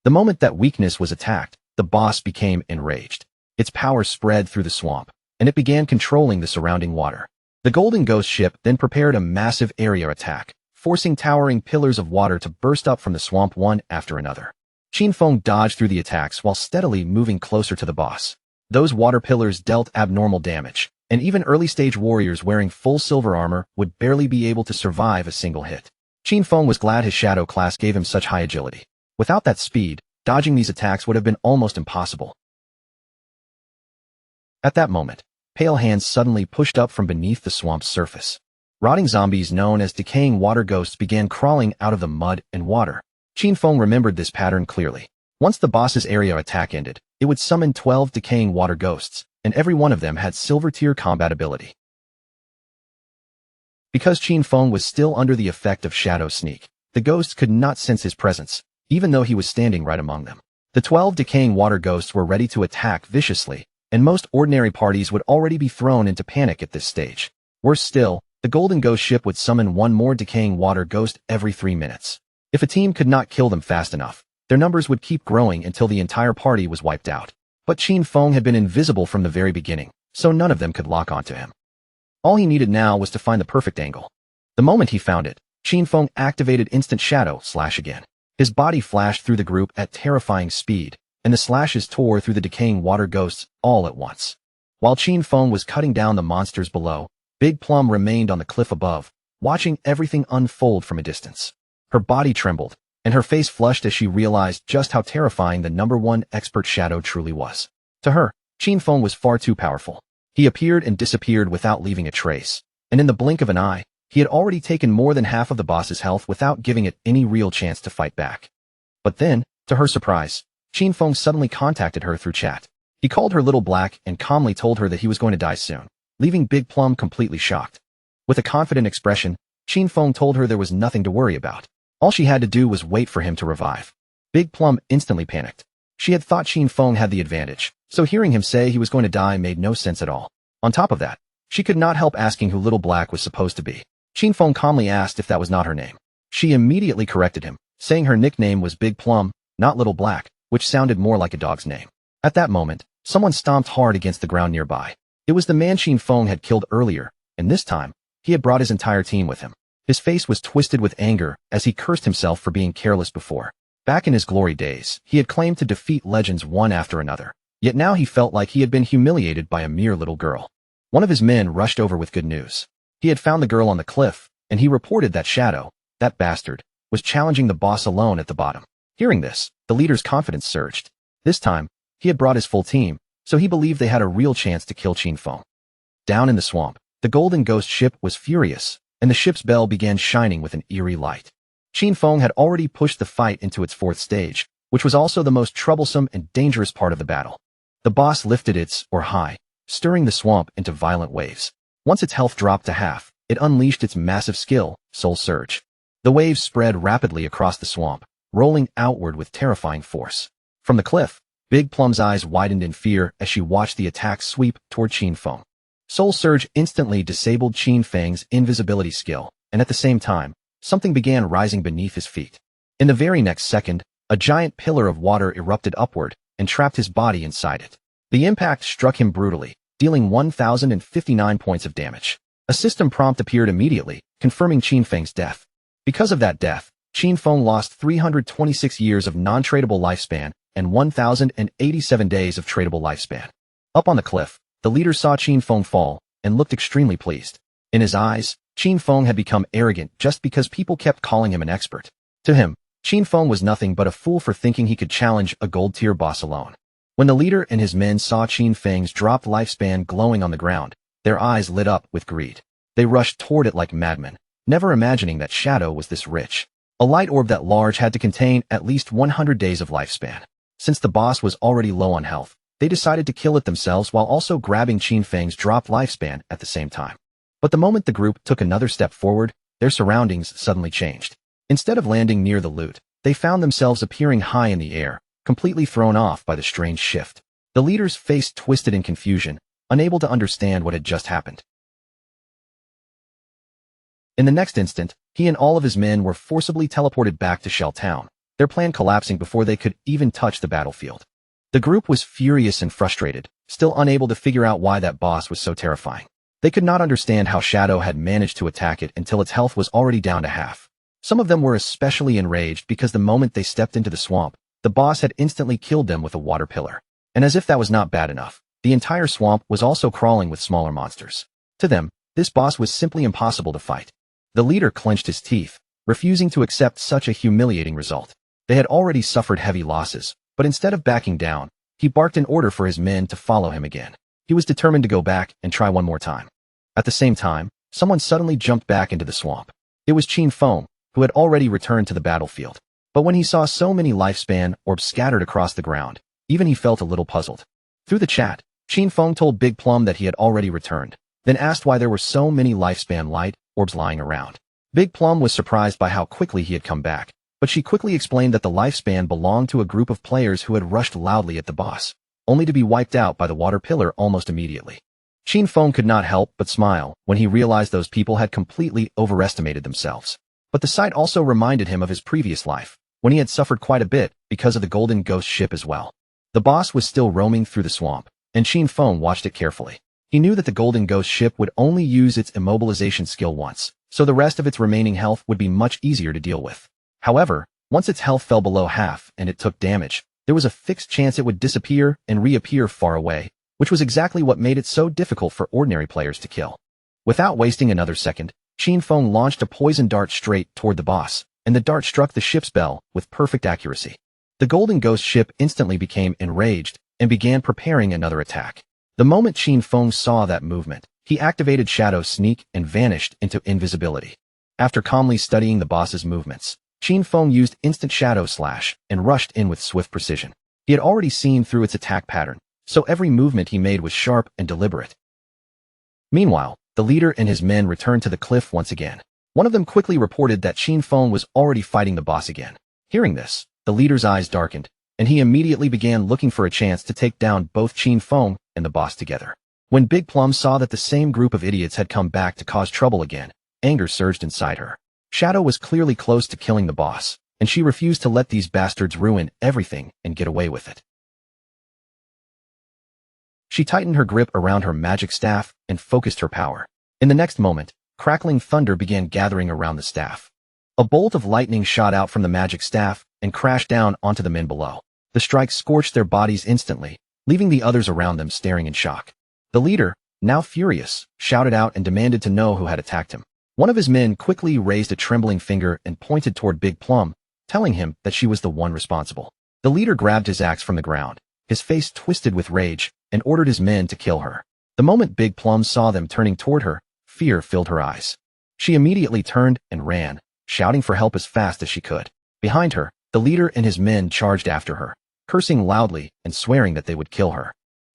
The moment that weakness was attacked, the boss became enraged. Its power spread through the swamp, and it began controlling the surrounding water. The Golden Ghost ship then prepared a massive area attack, forcing towering pillars of water to burst up from the swamp one after another. Qin Feng dodged through the attacks while steadily moving closer to the boss. Those water pillars dealt abnormal damage, and even early-stage warriors wearing full silver armor would barely be able to survive a single hit. Qin Feng was glad his Shadow class gave him such high agility. Without that speed, dodging these attacks would have been almost impossible. At that moment, pale hands suddenly pushed up from beneath the swamp's surface. Rotting zombies known as decaying water ghosts began crawling out of the mud and water. Qin Feng remembered this pattern clearly. Once the boss's area attack ended, it would summon 12 decaying water ghosts, and every one of them had silver tier combat ability. Because Qin Feng was still under the effect of Shadow Sneak, the ghosts could not sense his presence, even though he was standing right among them. The 12 decaying water ghosts were ready to attack viciously, and most ordinary parties would already be thrown into panic at this stage. Worse still, the Golden Ghost ship would summon one more decaying water ghost every 3 minutes. If a team could not kill them fast enough, their numbers would keep growing until the entire party was wiped out. But Qin Feng had been invisible from the very beginning, so none of them could lock onto him. All he needed now was to find the perfect angle. The moment he found it, Qin Feng activated Instant Shadow Slash again. His body flashed through the group at terrifying speed, and the slashes tore through the decaying water ghosts all at once. While Qin Feng was cutting down the monsters below, Big Plum remained on the cliff above, watching everything unfold from a distance. Her body trembled, and her face flushed as she realized just how terrifying the #1 expert Shadow truly was. To her, Qin Feng was far too powerful. He appeared and disappeared without leaving a trace, and in the blink of an eye, he had already taken more than half of the boss's health without giving it any real chance to fight back. But then, to her surprise, Qin Feng suddenly contacted her through chat. He called her Little Black and calmly told her that he was going to die soon, leaving Big Plum completely shocked. With a confident expression, Qin Feng told her there was nothing to worry about. All she had to do was wait for him to revive. Big Plum instantly panicked. She had thought Qin Feng had the advantage, so hearing him say he was going to die made no sense at all. On top of that, she could not help asking who Little Black was supposed to be. Qin Feng calmly asked if that was not her name. She immediately corrected him, saying her nickname was Big Plum, not Little Black, which sounded more like a dog's name. At that moment, someone stomped hard against the ground nearby. It was the man Qin Feng had killed earlier, and this time, he had brought his entire team with him. His face was twisted with anger as he cursed himself for being careless before. Back in his glory days, he had claimed to defeat legends one after another, yet now he felt like he had been humiliated by a mere little girl. One of his men rushed over with good news. He had found the girl on the cliff, and he reported that Shadow, that bastard, was challenging the boss alone at the bottom. Hearing this, the leader's confidence surged. This time, he had brought his full team, so he believed they had a real chance to kill Qin Feng. Down in the swamp, the Golden Ghost ship was furious, and the ship's bell began shining with an eerie light. Qin Feng had already pushed the fight into its 4th stage, which was also the most troublesome and dangerous part of the battle. The boss lifted its, or high, stirring the swamp into violent waves. Once its health dropped to half, it unleashed its massive skill, Soul Surge. The waves spread rapidly across the swamp, rolling outward with terrifying force. From the cliff, Big Plum's eyes widened in fear as she watched the attack sweep toward Qin Feng. Soul Surge instantly disabled Qin Feng's invisibility skill, and at the same time, something began rising beneath his feet. In the very next second, a giant pillar of water erupted upward and trapped his body inside it. The impact struck him brutally, dealing 1,059 points of damage. A system prompt appeared immediately, confirming Qin Feng's death. Because of that death, Qin Feng lost 326 years of non-tradable lifespan and 1,087 days of tradable lifespan. Up on the cliff, the leader saw Qin Feng fall and looked extremely pleased. In his eyes, Qin Feng had become arrogant just because people kept calling him an expert. To him, Qin Feng was nothing but a fool for thinking he could challenge a gold-tier boss alone. When the leader and his men saw Qin Feng's dropped lifespan glowing on the ground, their eyes lit up with greed. They rushed toward it like madmen, never imagining that Shadow was this rich. A light orb that large had to contain at least 100 days of lifespan. Since the boss was already low on health, they decided to kill it themselves while also grabbing Qin Feng's dropped lifespan at the same time. But the moment the group took another step forward, their surroundings suddenly changed. Instead of landing near the loot, they found themselves appearing high in the air, completely thrown off by the strange shift. The leader's face twisted in confusion, unable to understand what had just happened. In the next instant, he and all of his men were forcibly teleported back to Shell Town, their plan collapsing before they could even touch the battlefield. The group was furious and frustrated, still unable to figure out why that boss was so terrifying. They could not understand how Shadow had managed to attack it until its health was already down to half. Some of them were especially enraged because the moment they stepped into the swamp, the boss had instantly killed them with a water pillar. And as if that was not bad enough, the entire swamp was also crawling with smaller monsters. To them, this boss was simply impossible to fight. The leader clenched his teeth, refusing to accept such a humiliating result. They had already suffered heavy losses, but instead of backing down, he barked an order for his men to follow him again. He was determined to go back and try one more time. At the same time, someone suddenly jumped back into the swamp. It was Qin Feng, who had already returned to the battlefield. But when he saw so many lifespan orbs scattered across the ground, even he felt a little puzzled. Through the chat, Qin Feng told Big Plum that he had already returned, then asked why there were so many lifespan light orbs lying around. Big Plum was surprised by how quickly he had come back, but she quickly explained that the lifespan belonged to a group of players who had rushed loudly at the boss, only to be wiped out by the water pillar almost immediately. Qin Feng could not help but smile when he realized those people had completely overestimated themselves. But the sight also reminded him of his previous life, when he had suffered quite a bit because of the Golden Ghost ship as well. The boss was still roaming through the swamp, and Qin Feng watched it carefully. He knew that the Golden Ghost ship would only use its immobilization skill once, so the rest of its remaining health would be much easier to deal with. However, once its health fell below half and it took damage, there was a fixed chance it would disappear and reappear far away, which was exactly what made it so difficult for ordinary players to kill. Without wasting another second, Qin Feng launched a poison dart straight toward the boss, and the dart struck the ship's bell with perfect accuracy. The Golden Ghost ship instantly became enraged and began preparing another attack. The moment Qin Feng saw that movement, he activated Shadow Sneak and vanished into invisibility. After calmly studying the boss's movements, Qin Feng used Instant Shadow Slash and rushed in with swift precision. He had already seen through its attack pattern, so every movement he made was sharp and deliberate. Meanwhile, the leader and his men returned to the cliff once again. One of them quickly reported that Qin Feng was already fighting the boss again. Hearing this, the leader's eyes darkened, and he immediately began looking for a chance to take down both Qin Feng and the boss together. When Big Plum saw that the same group of idiots had come back to cause trouble again, anger surged inside her. Shadow was clearly close to killing the boss, and she refused to let these bastards ruin everything and get away with it. She tightened her grip around her magic staff and focused her power. In the next moment, crackling thunder began gathering around the staff. A bolt of lightning shot out from the magic staff and crashed down onto the men below. The strike scorched their bodies instantly, leaving the others around them staring in shock. The leader, now furious, shouted out and demanded to know who had attacked him. One of his men quickly raised a trembling finger and pointed toward Big Plum, telling him that she was the one responsible. The leader grabbed his axe from the ground, his face twisted with rage, and ordered his men to kill her. The moment Big Plum saw them turning toward her, fear filled her eyes. She immediately turned and ran, shouting for help as fast as she could. Behind her, the leader and his men charged after her, cursing loudly and swearing that they would kill her.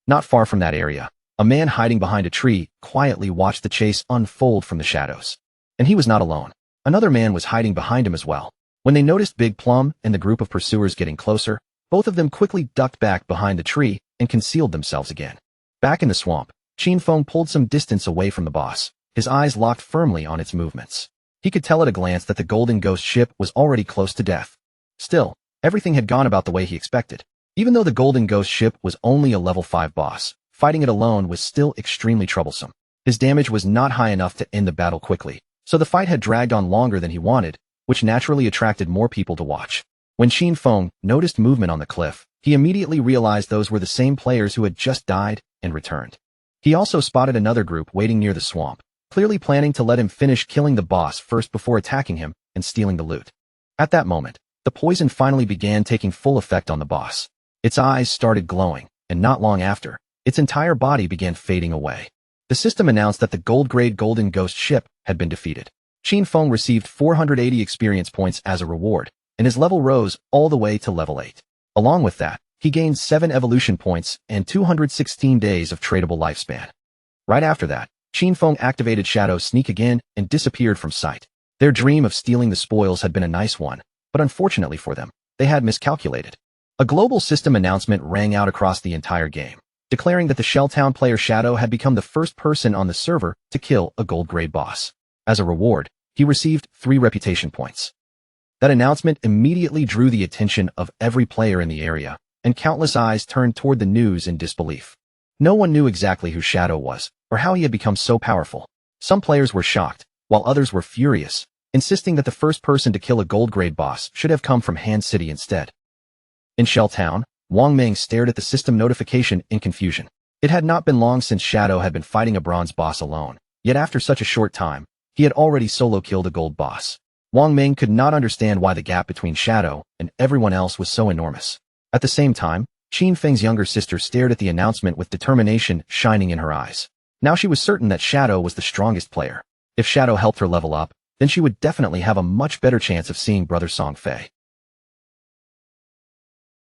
Not far from that area, a man hiding behind a tree quietly watched the chase unfold from the shadows. And he was not alone. Another man was hiding behind him as well. When they noticed Big Plum and the group of pursuers getting closer, both of them quickly ducked back behind the tree and concealed themselves again. Back in the swamp, Qin Feng pulled some distance away from the boss, his eyes locked firmly on its movements. He could tell at a glance that the Golden Ghost ship was already close to death. Still, everything had gone about the way he expected. Even though the Golden Ghost ship was only a level 5 boss, fighting it alone was still extremely troublesome. His damage was not high enough to end the battle quickly, so the fight had dragged on longer than he wanted, which naturally attracted more people to watch. When Qin Feng noticed movement on the cliff, he immediately realized those were the same players who had just died and returned. He also spotted another group waiting near the swamp, clearly planning to let him finish killing the boss first before attacking him and stealing the loot. At that moment, the poison finally began taking full effect on the boss. Its eyes started glowing, and not long after, its entire body began fading away. The system announced that the gold-grade Golden Ghost ship had been defeated. Qin Feng received 480 experience points as a reward, and his level rose all the way to level 8. Along with that, he gained 7 evolution points and 216 days of tradable lifespan. Right after that, Qin Feng activated Shadow Sneak again and disappeared from sight. Their dream of stealing the spoils had been a nice one, but unfortunately for them, they had miscalculated. A global system announcement rang out across the entire game, declaring that the Shelltown player Shadow had become the first person on the server to kill a gold-grade boss. As a reward, he received 3 reputation points. That announcement immediately drew the attention of every player in the area, and countless eyes turned toward the news in disbelief. No one knew exactly who Shadow was, or how he had become so powerful. Some players were shocked, while others were furious, insisting that the first person to kill a gold-grade boss should have come from Han City instead. In Shelltown, Wang Ming stared at the system notification in confusion. It had not been long since Shadow had been fighting a bronze boss alone, yet after such a short time, he had already solo killed a gold boss. Wang Ming could not understand why the gap between Shadow and everyone else was so enormous. At the same time, Qin Feng's younger sister stared at the announcement with determination shining in her eyes. Now she was certain that Shadow was the strongest player. If Shadow helped her level up, then she would definitely have a much better chance of seeing Brother Song Fei.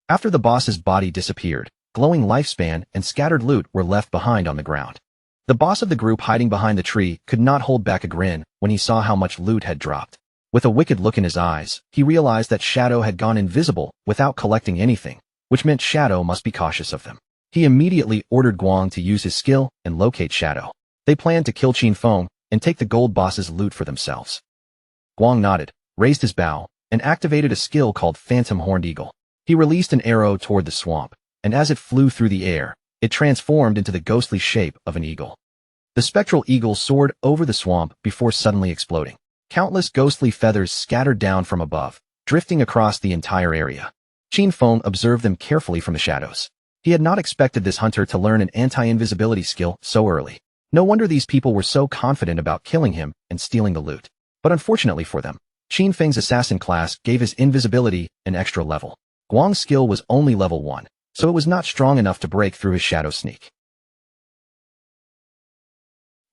After the boss's body disappeared, glowing lifespan and scattered loot were left behind on the ground. The boss of the group hiding behind the tree could not hold back a grin when he saw how much loot had dropped. With a wicked look in his eyes, he realized that Shadow had gone invisible without collecting anything, which meant Shadow must be cautious of them. He immediately ordered Guang to use his skill and locate Shadow. They planned to kill Qin Feng and take the gold boss's loot for themselves. Guang nodded, raised his bow, and activated a skill called Phantom Horned Eagle. He released an arrow toward the swamp, and as it flew through the air, it transformed into the ghostly shape of an eagle. The spectral eagle soared over the swamp before suddenly exploding. Countless ghostly feathers scattered down from above, drifting across the entire area. Qin Feng observed them carefully from the shadows. He had not expected this hunter to learn an anti-invisibility skill so early. No wonder these people were so confident about killing him and stealing the loot. But unfortunately for them, Qin Feng's assassin class gave his invisibility an extra level. Guang's skill was only level 1, so it was not strong enough to break through his shadow sneak.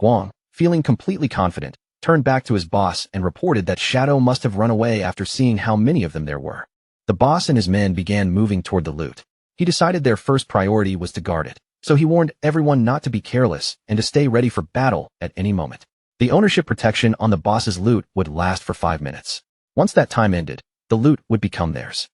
Guang, feeling completely confident, turned back to his boss and reported that Shadow must have run away after seeing how many of them there were. The boss and his men began moving toward the loot. He decided their first priority was to guard it, so he warned everyone not to be careless and to stay ready for battle at any moment. The ownership protection on the boss's loot would last for 5 minutes. Once that time ended, the loot would become theirs.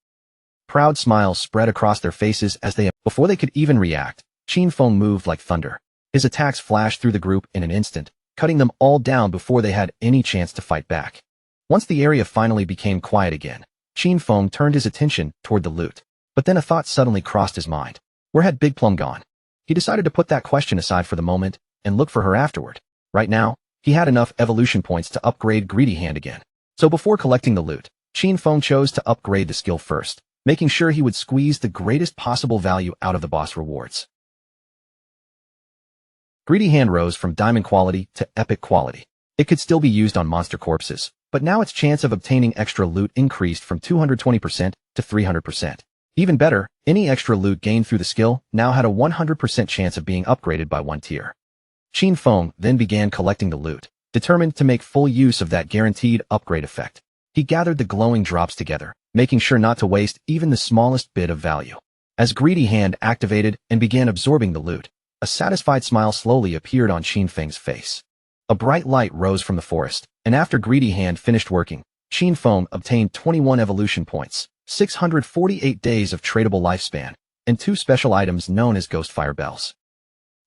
Proud smiles spread across their faces as before they could even react, Qin Feng moved like thunder. His attacks flashed through the group in an instant, cutting them all down before they had any chance to fight back. Once the area finally became quiet again, Qin Feng turned his attention toward the loot. But then a thought suddenly crossed his mind. Where had Big Plum gone? He decided to put that question aside for the moment and look for her afterward. Right now, he had enough evolution points to upgrade Greedy Hand again. So before collecting the loot, Qin Feng chose to upgrade the skill first, making sure he would squeeze the greatest possible value out of the boss rewards. Greedy Hand rose from diamond quality to epic quality. It could still be used on monster corpses, but now its chance of obtaining extra loot increased from 220% to 300%. Even better, any extra loot gained through the skill now had a 100% chance of being upgraded by 1 tier. Qin Feng then began collecting the loot, determined to make full use of that guaranteed upgrade effect. He gathered the glowing drops together, making sure not to waste even the smallest bit of value. As Greedy Hand activated and began absorbing the loot, a satisfied smile slowly appeared on Qin Feng's face. A bright light rose from the forest, and after Greedy Hand finished working, Qin Feng obtained 21 evolution points, 648 days of tradable lifespan, and 2 special items known as Ghost Fire Bells.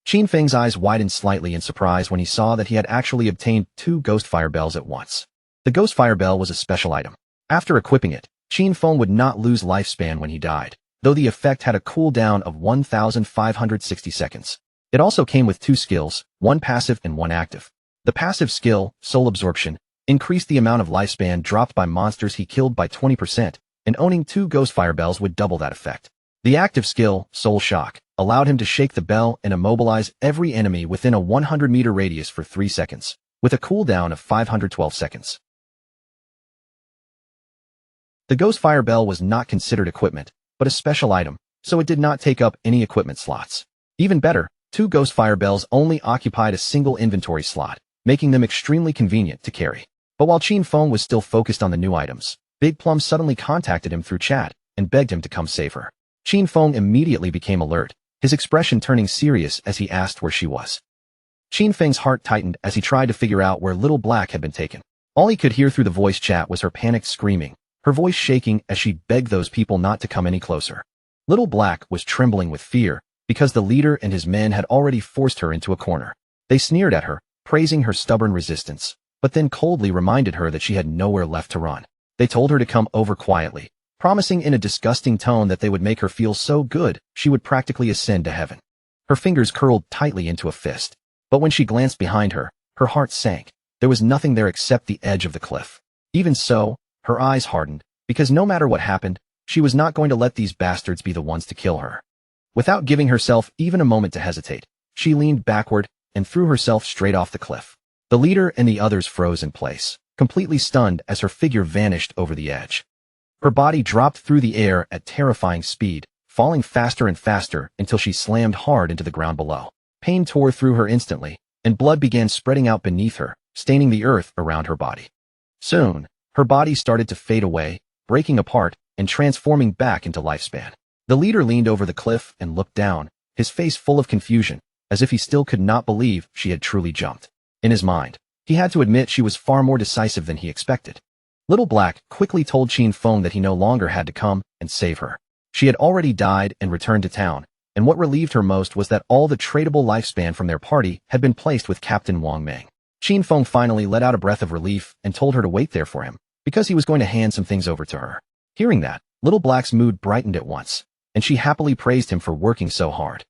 Qin Feng's eyes widened slightly in surprise when he saw that he had actually obtained 2 Ghost Fire Bells at once. The Ghost Fire Bell was a special item. After equipping it, Qin Feng would not lose lifespan when he died, though the effect had a cooldown of 1,560 seconds. It also came with 2 skills, 1 passive and 1 active. The passive skill, Soul Absorption, increased the amount of lifespan dropped by monsters he killed by 20%, and owning 2 Ghost Fire Bells would double that effect. The active skill, Soul Shock, allowed him to shake the bell and immobilize every enemy within a 100-meter radius for 3 seconds, with a cooldown of 512 seconds. The Ghost Fire Bell was not considered equipment, but a special item, so it did not take up any equipment slots. Even better, 2 Ghost Fire Bells only occupied a single inventory slot, making them extremely convenient to carry. But while Qin Feng was still focused on the new items, Big Plum suddenly contacted him through chat and begged him to come save her. Qin Feng immediately became alert, his expression turning serious as he asked where she was. Qin Feng's heart tightened as he tried to figure out where Little Black had been taken. All he could hear through the voice chat was her panicked screaming, her voice shaking as she begged those people not to come any closer. Little Black was trembling with fear because the leader and his men had already forced her into a corner. They sneered at her, praising her stubborn resistance, but then coldly reminded her that she had nowhere left to run. They told her to come over quietly, promising in a disgusting tone that they would make her feel so good she would practically ascend to heaven. Her fingers curled tightly into a fist, but when she glanced behind her, her heart sank. There was nothing there except the edge of the cliff. Even so, her eyes hardened, because no matter what happened, she was not going to let these bastards be the ones to kill her. Without giving herself even a moment to hesitate, she leaned backward and threw herself straight off the cliff. The leader and the others froze in place, completely stunned as her figure vanished over the edge. Her body dropped through the air at terrifying speed, falling faster and faster until she slammed hard into the ground below. Pain tore through her instantly, and blood began spreading out beneath her, staining the earth around her body. Soon, her body started to fade away, breaking apart and transforming back into lifespan. The leader leaned over the cliff and looked down, his face full of confusion, as if he still could not believe she had truly jumped. In his mind, he had to admit she was far more decisive than he expected. Little Black quickly told Qin Feng that he no longer had to come and save her. She had already died and returned to town, and what relieved her most was that all the tradable lifespan from their party had been placed with Captain Wang Meng. Qin Feng finally let out a breath of relief and told her to wait there for him, because he was going to hand some things over to her. Hearing that, Little Black's mood brightened at once, and she happily praised him for working so hard.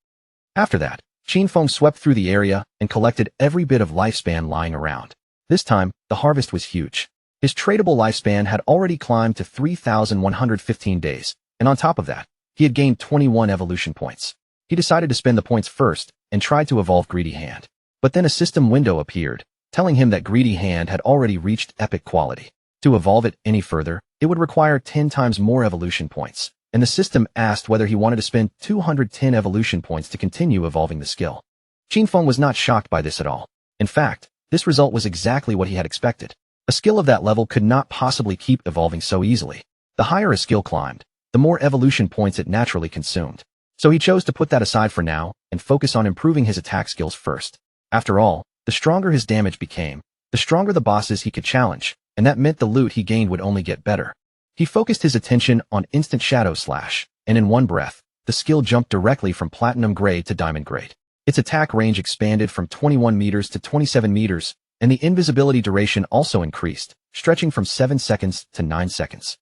After that, Qin Feng swept through the area and collected every bit of lifespan lying around. This time, the harvest was huge. His tradable lifespan had already climbed to 3,115 days, and on top of that, he had gained 21 evolution points. He decided to spend the points first and tried to evolve Greedy Hand. But then a system window appeared, telling him that Greedy Hand had already reached epic quality. To evolve it any further, it would require 10 times more evolution points, and the system asked whether he wanted to spend 210 evolution points to continue evolving the skill. Qin Feng was not shocked by this at all. In fact, this result was exactly what he had expected. A skill of that level could not possibly keep evolving so easily. The higher a skill climbed, the more evolution points it naturally consumed. So he chose to put that aside for now and focus on improving his attack skills first. After all, the stronger his damage became, the stronger the bosses he could challenge, and that meant the loot he gained would only get better. He focused his attention on Instant Shadow Slash, and in one breath, the skill jumped directly from Platinum Grade to Diamond Grade. Its attack range expanded from 21 meters to 27 meters, and the invisibility duration also increased, stretching from 7 seconds to 9 seconds.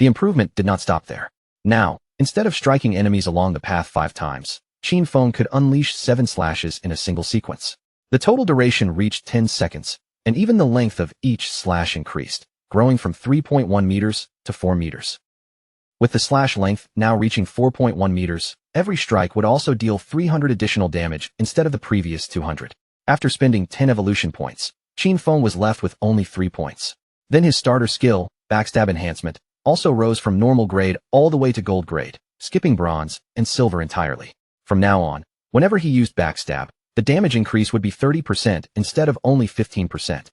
The improvement did not stop there. Now, instead of striking enemies along the path 5 times, Qin Feng could unleash 7 slashes in a single sequence. The total duration reached 10 seconds, and even the length of each slash increased, growing from 3.1 meters to 4 meters. With the slash length now reaching 4.1 meters, every strike would also deal 300 additional damage instead of the previous 200. After spending 10 evolution points, Qin Feng was left with only 3 points. Then his starter skill, Backstab Enhancement, also rose from normal grade all the way to gold grade, skipping bronze and silver entirely. From now on, whenever he used Backstab, the damage increase would be 30% instead of only 15%.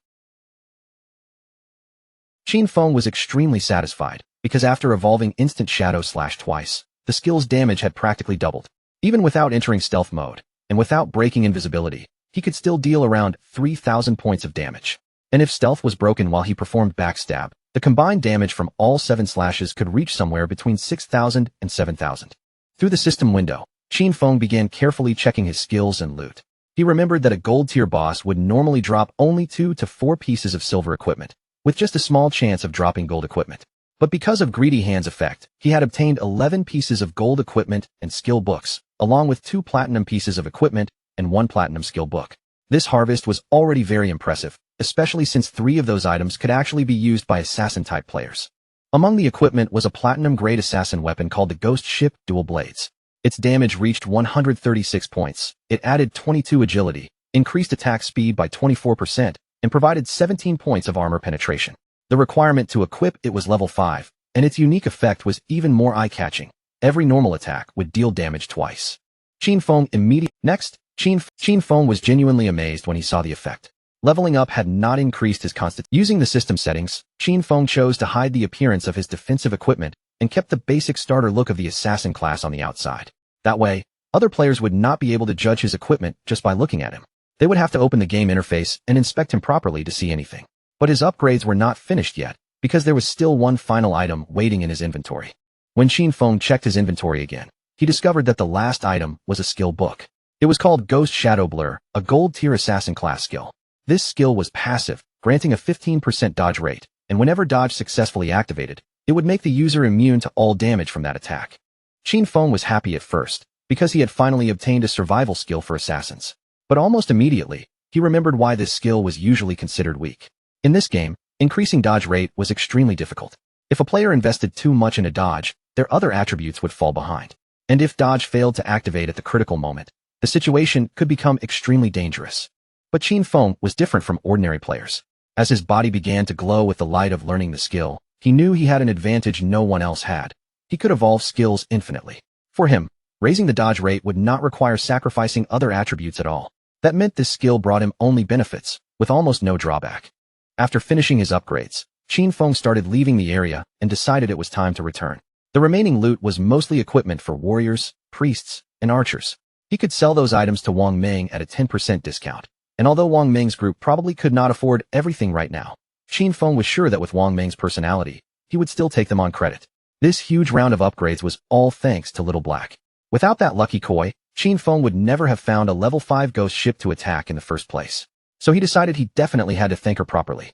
Qin Feng was extremely satisfied, because after evolving Instant Shadow Slash twice, the skill's damage had practically doubled. Even without entering stealth mode, and without breaking invisibility, he could still deal around 3,000 points of damage. And if stealth was broken while he performed Backstab, the combined damage from all 7 slashes could reach somewhere between 6,000 and 7,000. Through the system window, Qin Feng began carefully checking his skills and loot. He remembered that a gold-tier boss would normally drop only 2 to 4 pieces of silver equipment, with just a small chance of dropping gold equipment. But because of Greedy Hand's effect, he had obtained 11 pieces of gold equipment and skill books, along with 2 platinum pieces of equipment and 1 platinum skill book. This harvest was already very impressive, especially since 3 of those items could actually be used by assassin-type players. Among the equipment was a platinum-grade assassin weapon called the Ghost Ship Dual Blades. Its damage reached 136 points, it added 22 agility, increased attack speed by 24%, and provided 17 points of armor penetration. The requirement to equip it was level 5, and its unique effect was even more eye-catching. Every normal attack would deal damage twice. Qin Feng immediately. Next, Qin Feng was genuinely amazed when he saw the effect. Leveling up had not increased his constitution. Using the system settings, Qin Feng chose to hide the appearance of his defensive equipment and kept the basic starter look of the assassin class on the outside. That way, other players would not be able to judge his equipment just by looking at him. They would have to open the game interface and inspect him properly to see anything. But his upgrades were not finished yet, because there was still one final item waiting in his inventory. When Qin Feng checked his inventory again, he discovered that the last item was a skill book. It was called Ghost Shadow Blur, a gold-tier assassin class skill. This skill was passive, granting a 15% dodge rate, and whenever dodge successfully activated, it would make the user immune to all damage from that attack. Qin Feng was happy at first, because he had finally obtained a survival skill for assassins. But almost immediately, he remembered why this skill was usually considered weak. In this game, increasing dodge rate was extremely difficult. If a player invested too much in a dodge, their other attributes would fall behind. And if dodge failed to activate at the critical moment, the situation could become extremely dangerous. But Qin Feng was different from ordinary players. As his body began to glow with the light of learning the skill, he knew he had an advantage no one else had. He could evolve skills infinitely. For him, raising the dodge rate would not require sacrificing other attributes at all. That meant this skill brought him only benefits, with almost no drawback. After finishing his upgrades, Qin Feng started leaving the area and decided it was time to return. The remaining loot was mostly equipment for warriors, priests, and archers. He could sell those items to Wang Ming at a 10% discount. And although Wang Ming's group probably could not afford everything right now, Qin Feng was sure that with Wang Ming's personality, he would still take them on credit. This huge round of upgrades was all thanks to Little Black. Without that lucky koi, Qin Feng would never have found a level 5 ghost ship to attack in the first place. So he decided he definitely had to thank her properly.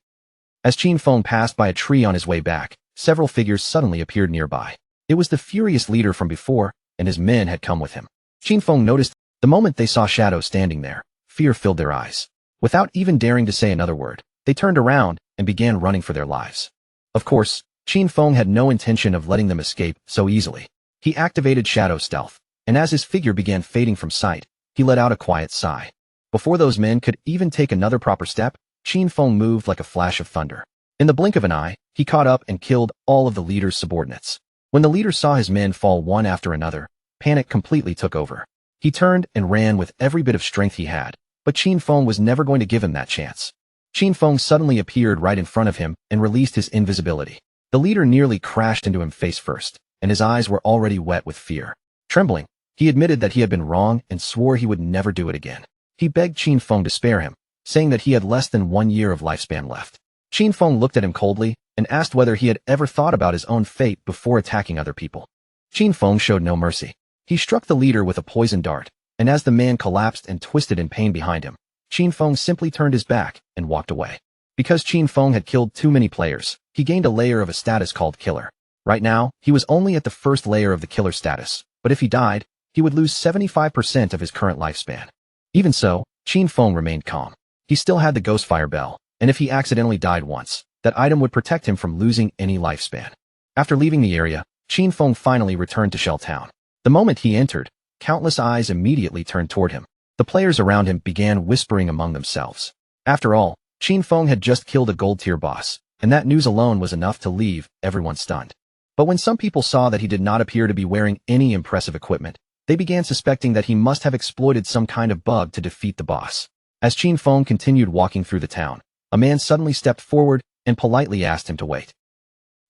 As Qin Feng passed by a tree on his way back, several figures suddenly appeared nearby. It was the furious leader from before, and his men had come with him. Qin Feng noticed the moment they saw Shadow standing there, fear filled their eyes. Without even daring to say another word, they turned around and began running for their lives. Of course, Qin Feng had no intention of letting them escape so easily. He activated Shadow Stealth, and as his figure began fading from sight, he let out a quiet sigh. Before those men could even take another proper step, Qin Feng moved like a flash of thunder. In the blink of an eye, he caught up and killed all of the leader's subordinates. When the leader saw his men fall one after another, panic completely took over. He turned and ran with every bit of strength he had, but Qin Feng was never going to give him that chance. Qin Feng suddenly appeared right in front of him and released his invisibility. The leader nearly crashed into him face first, and his eyes were already wet with fear. Trembling, he admitted that he had been wrong and swore he would never do it again. He begged Qin Feng to spare him, saying that he had less than 1 year of lifespan left. Qin Feng looked at him coldly and asked whether he had ever thought about his own fate before attacking other people. Qin Feng showed no mercy. He struck the leader with a poison dart, and as the man collapsed and twisted in pain behind him, Qin Feng simply turned his back and walked away. Because Qin Feng had killed too many players, he gained a layer of a status called Killer. Right now, he was only at the first layer of the Killer status, but if he died, he would lose 75% of his current lifespan. Even so, Qin Feng remained calm. He still had the Ghostfire Bell, and if he accidentally died once, that item would protect him from losing any lifespan. After leaving the area, Qin Feng finally returned to Shell Town. The moment he entered, countless eyes immediately turned toward him. The players around him began whispering among themselves. After all, Qin Feng had just killed a gold-tier boss, and that news alone was enough to leave everyone stunned. But when some people saw that he did not appear to be wearing any impressive equipment, they began suspecting that he must have exploited some kind of bug to defeat the boss. As Qin Feng continued walking through the town, a man suddenly stepped forward and politely asked him to wait.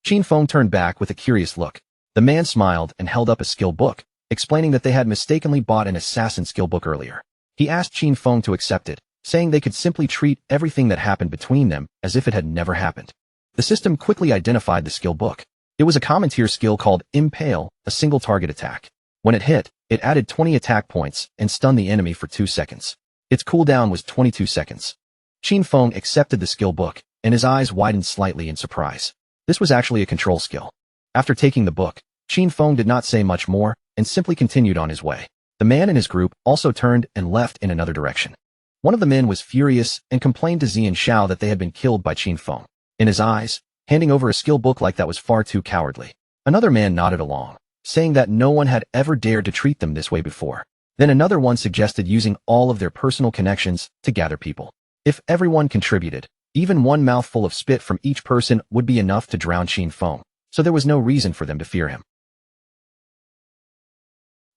Qin Feng turned back with a curious look. The man smiled and held up a skill book, explaining that they had mistakenly bought an assassin skill book earlier. He asked Qin Feng to accept it, saying they could simply treat everything that happened between them as if it had never happened. The system quickly identified the skill book. It was a common tier skill called Impale, a single target attack. When it hit, it added 20 attack points and stunned the enemy for 2 seconds. Its cooldown was 22 seconds. Qin Feng accepted the skill book, and his eyes widened slightly in surprise. This was actually a control skill. After taking the book, Qin Feng did not say much more and simply continued on his way. The man and his group also turned and left in another direction. One of the men was furious and complained to Zian Xiao that they had been killed by Qin Feng. In his eyes, handing over a skill book like that was far too cowardly. Another man nodded along, saying that no one had ever dared to treat them this way before. Then another one suggested using all of their personal connections to gather people. If everyone contributed, even one mouthful of spit from each person would be enough to drown Qin Feng, so there was no reason for them to fear him.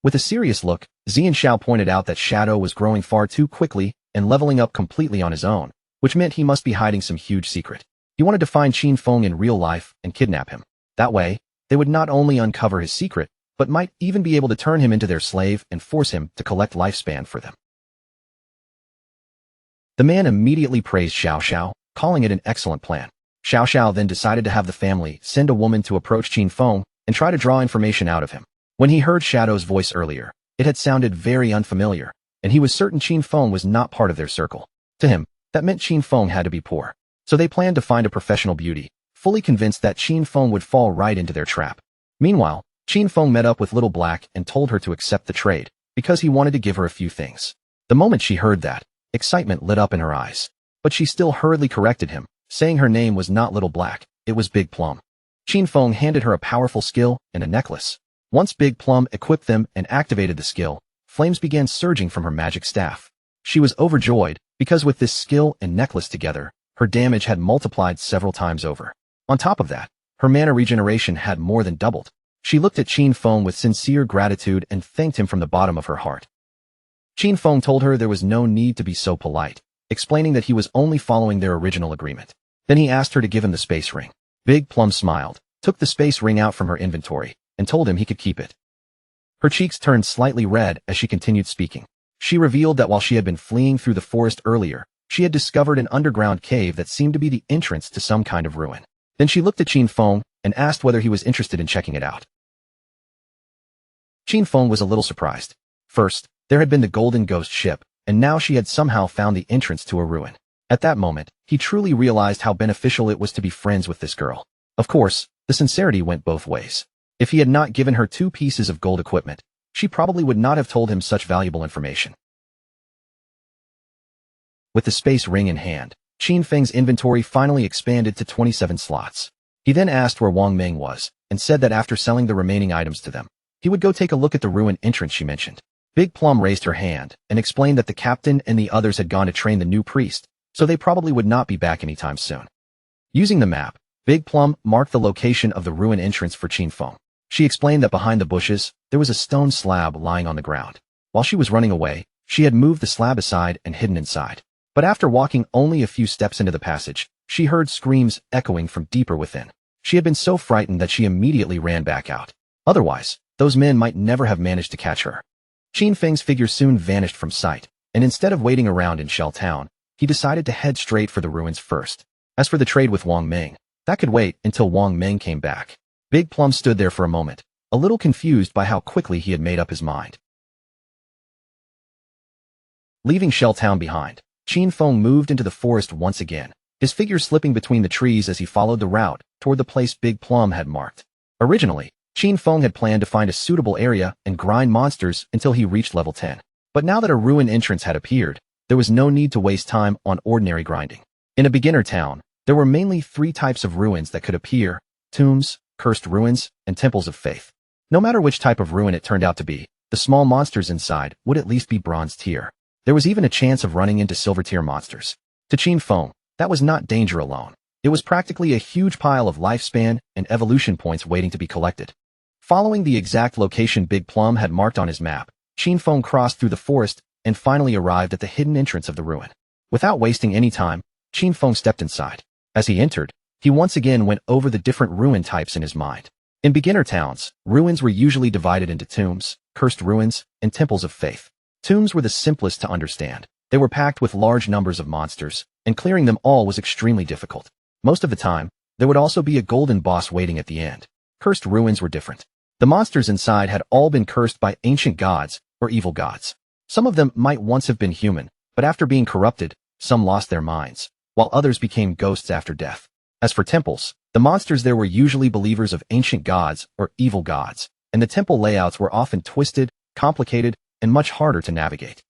With a serious look, Zian Xiao pointed out that Shadow was growing far too quickly and leveling up completely on his own, which meant he must be hiding some huge secret. He wanted to find Qin Feng in real life and kidnap him. That way, they would not only uncover his secret, but might even be able to turn him into their slave and force him to collect lifespan for them. The man immediately praised Xiao Xiao, calling it an excellent plan. Xiao Xiao then decided to have the family send a woman to approach Qin Feng and try to draw information out of him. When he heard Shadow's voice earlier, it had sounded very unfamiliar, and he was certain Qin Feng was not part of their circle. To him, that meant Qin Feng had to be poor. So they planned to find a professional beauty, fully convinced that Qin Feng would fall right into their trap. Meanwhile, Qin Feng met up with Little Black and told her to accept the trade, because he wanted to give her a few things. The moment she heard that, excitement lit up in her eyes. But she still hurriedly corrected him, saying her name was not Little Black, it was Big Plum. Qin Feng handed her a powerful skill and a necklace. Once Big Plum equipped them and activated the skill, flames began surging from her magic staff. She was overjoyed, because with this skill and necklace together, her damage had multiplied several times over. On top of that, her mana regeneration had more than doubled. She looked at Qin Feng with sincere gratitude and thanked him from the bottom of her heart. Qin Feng told her there was no need to be so polite, explaining that he was only following their original agreement. Then he asked her to give him the space ring. Big Plum smiled, took the space ring out from her inventory, and told him he could keep it. Her cheeks turned slightly red as she continued speaking. She revealed that while she had been fleeing through the forest earlier, she had discovered an underground cave that seemed to be the entrance to some kind of ruin. Then she looked at Qin Feng and asked whether he was interested in checking it out. Qin Feng was a little surprised. First, there had been the Golden Ghost ship, and now she had somehow found the entrance to a ruin. At that moment, he truly realized how beneficial it was to be friends with this girl. Of course, the sincerity went both ways. If he had not given her 2 pieces of gold equipment, she probably would not have told him such valuable information. With the space ring in hand, Qin Feng's inventory finally expanded to 27 slots. He then asked where Wang Meng was, and said that after selling the remaining items to them, he would go take a look at the ruin entrance she mentioned. Big Plum raised her hand and explained that the captain and the others had gone to train the new priest, so they probably would not be back anytime soon. Using the map, Big Plum marked the location of the ruin entrance for Qin Feng. She explained that behind the bushes, there was a stone slab lying on the ground. While she was running away, she had moved the slab aside and hidden inside. But after walking only a few steps into the passage, she heard screams echoing from deeper within. She had been so frightened that she immediately ran back out. Otherwise, those men might never have managed to catch her. Qin Feng's figure soon vanished from sight, and instead of waiting around in Shell Town, he decided to head straight for the ruins first. As for the trade with Wang Meng, that could wait until Wang Meng came back. Big Plum stood there for a moment, a little confused by how quickly he had made up his mind. Leaving Shell Town behind, Qin Feng moved into the forest once again, his figure slipping between the trees as he followed the route toward the place Big Plum had marked. Originally, Qin Feng had planned to find a suitable area and grind monsters until he reached level 10. But now that a ruin entrance had appeared, there was no need to waste time on ordinary grinding. In a beginner town, there were mainly 3 types of ruins that could appear: tombs, cursed ruins, and temples of faith. No matter which type of ruin it turned out to be, the small monsters inside would at least be bronze tier. There was even a chance of running into silver tier monsters. To Qin Feng, that was not danger alone. It was practically a huge pile of lifespan and evolution points waiting to be collected. Following the exact location Big Plum had marked on his map, Qin Feng crossed through the forest and finally arrived at the hidden entrance of the ruin. Without wasting any time, Qin Feng stepped inside. As he entered, he once again went over the different ruin types in his mind. In beginner towns, ruins were usually divided into tombs, cursed ruins, and temples of faith. Tombs were the simplest to understand. They were packed with large numbers of monsters, and clearing them all was extremely difficult. Most of the time, there would also be a golden boss waiting at the end. Cursed ruins were different. The monsters inside had all been cursed by ancient gods or evil gods. Some of them might once have been human, but after being corrupted, some lost their minds, while others became ghosts after death. As for temples, the monsters there were usually believers of ancient gods or evil gods, and the temple layouts were often twisted, complicated, and much harder to navigate.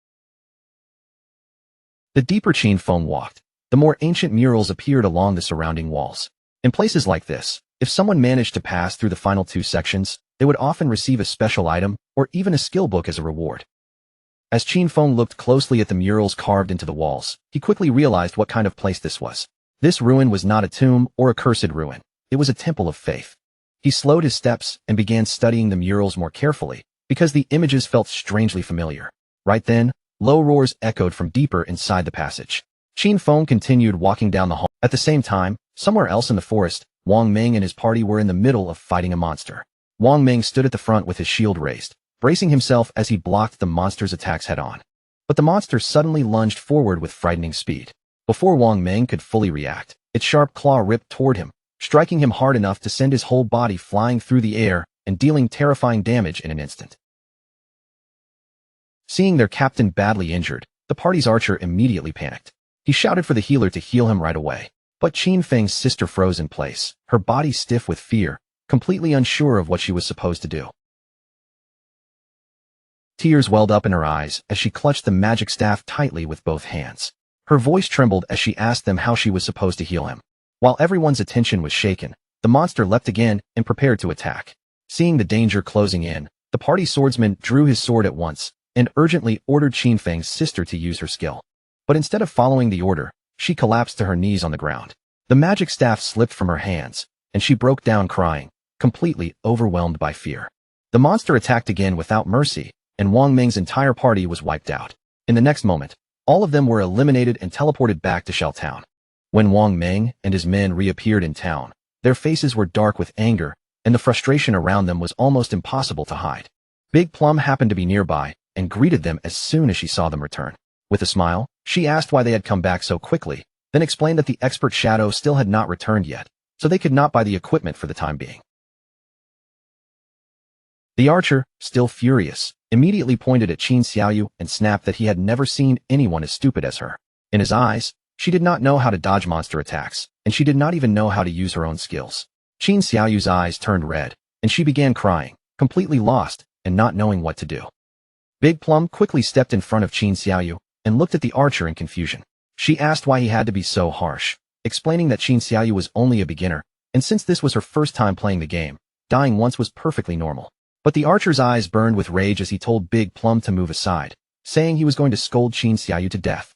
The deeper Qin Feng walked, the more ancient murals appeared along the surrounding walls. In places like this, if someone managed to pass through the final 2 sections, they would often receive a special item or even a skill book as a reward. As Qin Feng looked closely at the murals carved into the walls, he quickly realized what kind of place this was. This ruin was not a tomb or a cursed ruin. It was a temple of faith. He slowed his steps and began studying the murals more carefully, because the images felt strangely familiar. Right then, low roars echoed from deeper inside the passage. Qin Feng continued walking down the hall. At the same time, somewhere else in the forest, Wang Meng and his party were in the middle of fighting a monster. Wang Meng stood at the front with his shield raised, bracing himself as he blocked the monster's attacks head-on. But the monster suddenly lunged forward with frightening speed. Before Wang Meng could fully react, its sharp claw ripped toward him, striking him hard enough to send his whole body flying through the air and dealing terrifying damage in an instant. Seeing their captain badly injured, the party's archer immediately panicked. He shouted for the healer to heal him right away. But Qin Feng's sister froze in place, her body stiff with fear, completely unsure of what she was supposed to do. Tears welled up in her eyes as she clutched the magic staff tightly with both hands. Her voice trembled as she asked them how she was supposed to heal him. While everyone's attention was shaken, the monster leapt again and prepared to attack. Seeing the danger closing in, the party swordsman drew his sword at once and urgently ordered Qin Feng's sister to use her skill. But instead of following the order, she collapsed to her knees on the ground. The magic staff slipped from her hands, and she broke down crying, completely overwhelmed by fear. The monster attacked again without mercy, and Wang Ming's entire party was wiped out. In the next moment, all of them were eliminated and teleported back to Shell Town. When Wang Ming and his men reappeared in town, their faces were dark with anger, and the frustration around them was almost impossible to hide. Big Plum happened to be nearby and greeted them as soon as she saw them return. With a smile, she asked why they had come back so quickly, then explained that the expert Shadow still had not returned yet, so they could not buy the equipment for the time being. The archer, still furious, immediately pointed at Qin Xiaoyu and snapped that he had never seen anyone as stupid as her. In his eyes, she did not know how to dodge monster attacks, and she did not even know how to use her own skills. Qin Xiaoyu's eyes turned red, and she began crying, completely lost and not knowing what to do. Big Plum quickly stepped in front of Qin Xiaoyu and looked at the archer in confusion. She asked why he had to be so harsh, explaining that Qin Xiaoyu was only a beginner, and since this was her first time playing the game, dying once was perfectly normal. But the archer's eyes burned with rage as he told Big Plum to move aside, saying he was going to scold Qin Xiaoyu to death.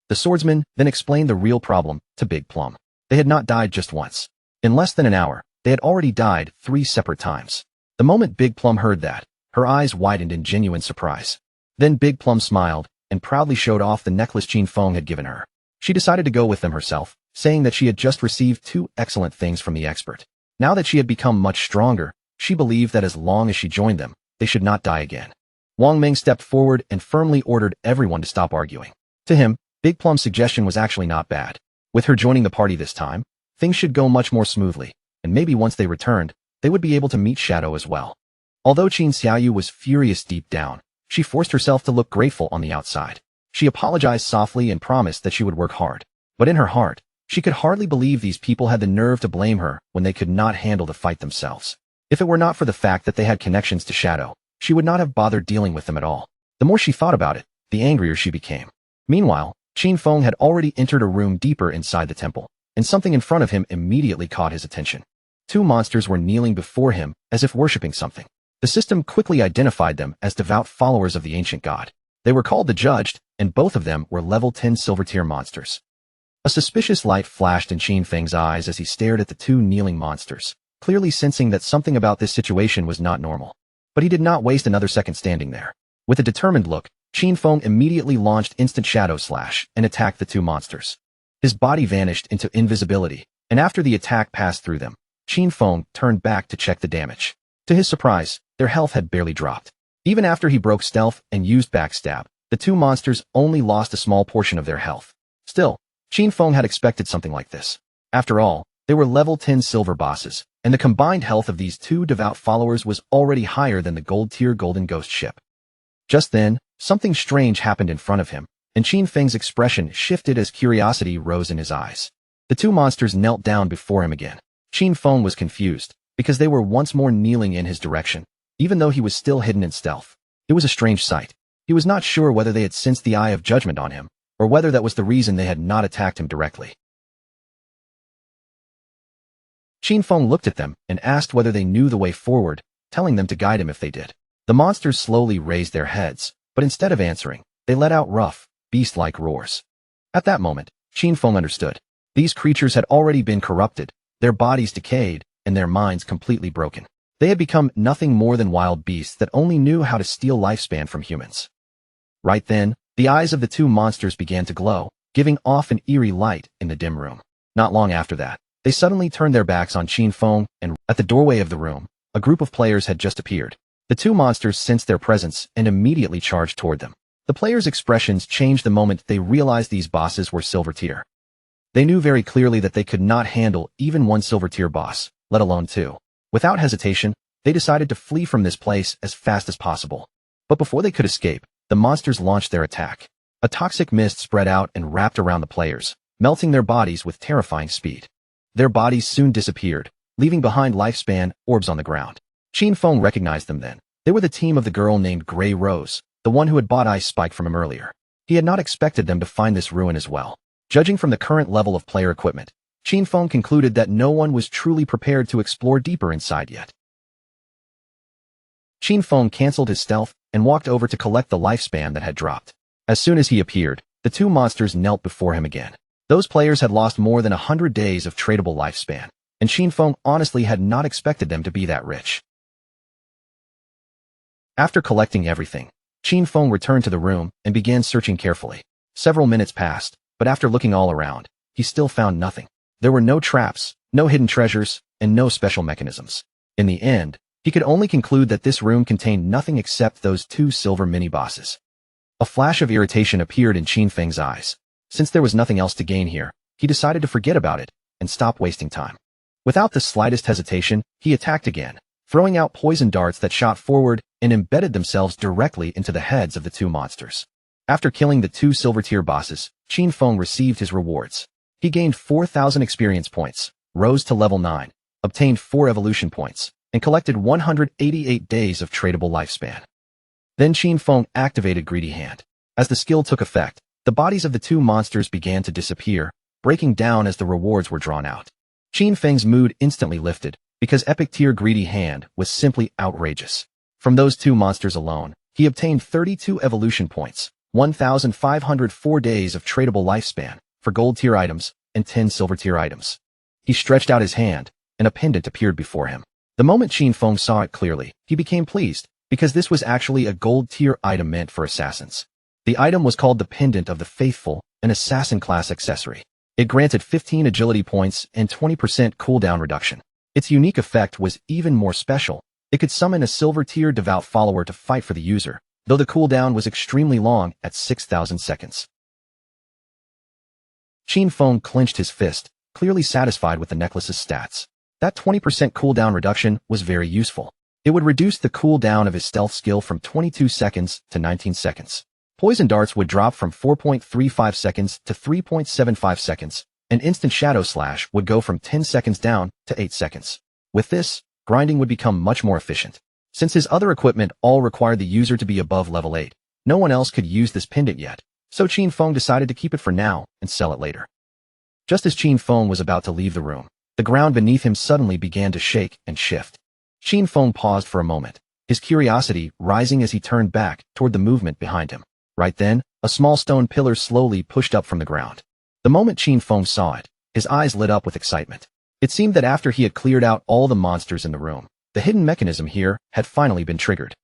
The swordsman then explained the real problem to Big Plum. They had not died just once. In less than an hour, they had already died 3 separate times. The moment Big Plum heard that, her eyes widened in genuine surprise. Then Big Plum smiled and proudly showed off the necklace Qin Feng had given her. She decided to go with them herself, saying that she had just received 2 excellent things from the expert. Now that she had become much stronger, she believed that as long as she joined them, they should not die again. Wang Ming stepped forward and firmly ordered everyone to stop arguing. To him, Big Plum's suggestion was actually not bad. With her joining the party this time, things should go much more smoothly, and maybe once they returned, they would be able to meet Shadow as well. Although Qin Xiaoyu was furious deep down, she forced herself to look grateful on the outside. She apologized softly and promised that she would work hard. But in her heart, she could hardly believe these people had the nerve to blame her when they could not handle the fight themselves. If it were not for the fact that they had connections to Shadow, she would not have bothered dealing with them at all. The more she thought about it, the angrier she became. Meanwhile, Qin Feng had already entered a room deeper inside the temple, and something in front of him immediately caught his attention. 2 monsters were kneeling before him as if worshipping something. The system quickly identified them as devout followers of the ancient god. They were called the Judged, and both of them were level 10 silver tier monsters. A suspicious light flashed in Qin Feng's eyes as he stared at the 2 kneeling monsters, clearly sensing that something about this situation was not normal. But he did not waste another second standing there. With a determined look, Qin Feng immediately launched instant Shadow Slash and attacked the 2 monsters. His body vanished into invisibility, and after the attack passed through them, Qin Feng turned back to check the damage. To his surprise, their health had barely dropped. Even after he broke stealth and used backstab, the 2 monsters only lost a small portion of their health. Still, Qin Feng had expected something like this. After all, they were level 10 silver bosses, and the combined health of these 2 devout followers was already higher than the gold tier golden ghost ship. Just then, something strange happened in front of him, and Qin Feng's expression shifted as curiosity rose in his eyes. The 2 monsters knelt down before him again. Qin Feng was confused, because they were once more kneeling in his direction, even though he was still hidden in stealth. It was a strange sight. He was not sure whether they had sensed the eye of judgment on him, or whether that was the reason they had not attacked him directly. Qin Feng looked at them and asked whether they knew the way forward, telling them to guide him if they did. The monsters slowly raised their heads, but instead of answering, they let out rough, beast-like roars. At that moment, Qin Feng understood. These creatures had already been corrupted, their bodies decayed, and their minds completely broken. They had become nothing more than wild beasts that only knew how to steal lifespan from humans. Right then, the eyes of the 2 monsters began to glow, giving off an eerie light in the dim room. Not long after that, they suddenly turned their backs on Qin Feng, and at the doorway of the room, a group of players had just appeared. The 2 monsters sensed their presence and immediately charged toward them. The players' expressions changed the moment they realized these bosses were silver tier. They knew very clearly that they could not handle even 1 silver tier boss, let alone 2. Without hesitation, they decided to flee from this place as fast as possible. But before they could escape, the monsters launched their attack. A toxic mist spread out and wrapped around the players, melting their bodies with terrifying speed. Their bodies soon disappeared, leaving behind lifespan orbs on the ground. Qin Feng recognized them then. They were the team of the girl named Grey Rose, the one who had bought Ice Spike from him earlier. He had not expected them to find this ruin as well. Judging from the current level of player equipment, Qin Feng concluded that no one was truly prepared to explore deeper inside yet. Qin Feng canceled his stealth and walked over to collect the lifespan that had dropped. As soon as he appeared, The two monsters knelt before him again. Those players had lost more than 100 days of tradable lifespan, and Xinfeng honestly had not expected them to be that rich. After collecting everything, Xinfeng returned to the room and began searching carefully. Several minutes passed, but after looking all around, he still found nothing. There were no traps, no hidden treasures, and no special mechanisms. In the end, he could only conclude that this room contained nothing except those two silver mini-bosses. A flash of irritation appeared in Xinfeng's eyes. Since there was nothing else to gain here, he decided to forget about it and stop wasting time. Without the slightest hesitation, he attacked again, throwing out poison darts that shot forward and embedded themselves directly into the heads of the two monsters. After killing the two silver-tier bosses, Xinfeng received his rewards. He gained 4,000 experience points, rose to level 9, obtained 4 evolution points, and collected 188 days of tradable lifespan. Then Xinfeng activated Greedy Hand. As the skill took effect, the bodies of the two monsters began to disappear, breaking down as the rewards were drawn out. Xinfeng's mood instantly lifted, because Epic Tier Greedy Hand was simply outrageous. From those two monsters alone, he obtained 32 evolution points, 1,504 days of tradable lifespan for gold tier items and 10 silver tier items. He stretched out his hand, and a pendant appeared before him. The moment Xinfeng saw it clearly, he became pleased, because this was actually a gold tier item meant for assassins. The item was called the Pendant of the Faithful, an assassin class accessory. It granted 15 agility points and 20% cooldown reduction. Its unique effect was even more special. It could summon a silver tier devout follower to fight for the user, though the cooldown was extremely long at 6,000 seconds. Xinfeng clenched his fist, clearly satisfied with the necklace's stats. That 20% cooldown reduction was very useful. It would reduce the cooldown of his stealth skill from 22 seconds to 19 seconds. Poison darts would drop from 4.35 seconds to 3.75 seconds, and instant shadow slash would go from 10 seconds down to 8 seconds. With this, grinding would become much more efficient. Since his other equipment all required the user to be above level 8, no one else could use this pendant yet, so Xinfeng decided to keep it for now and sell it later. Just as Xinfeng was about to leave the room, the ground beneath him suddenly began to shake and shift. Xinfeng paused for a moment, his curiosity rising as he turned back toward the movement behind him. Right then, a small stone pillar slowly pushed up from the ground. The moment Xinfeng saw it, his eyes lit up with excitement. It seemed that after he had cleared out all the monsters in the room, the hidden mechanism here had finally been triggered.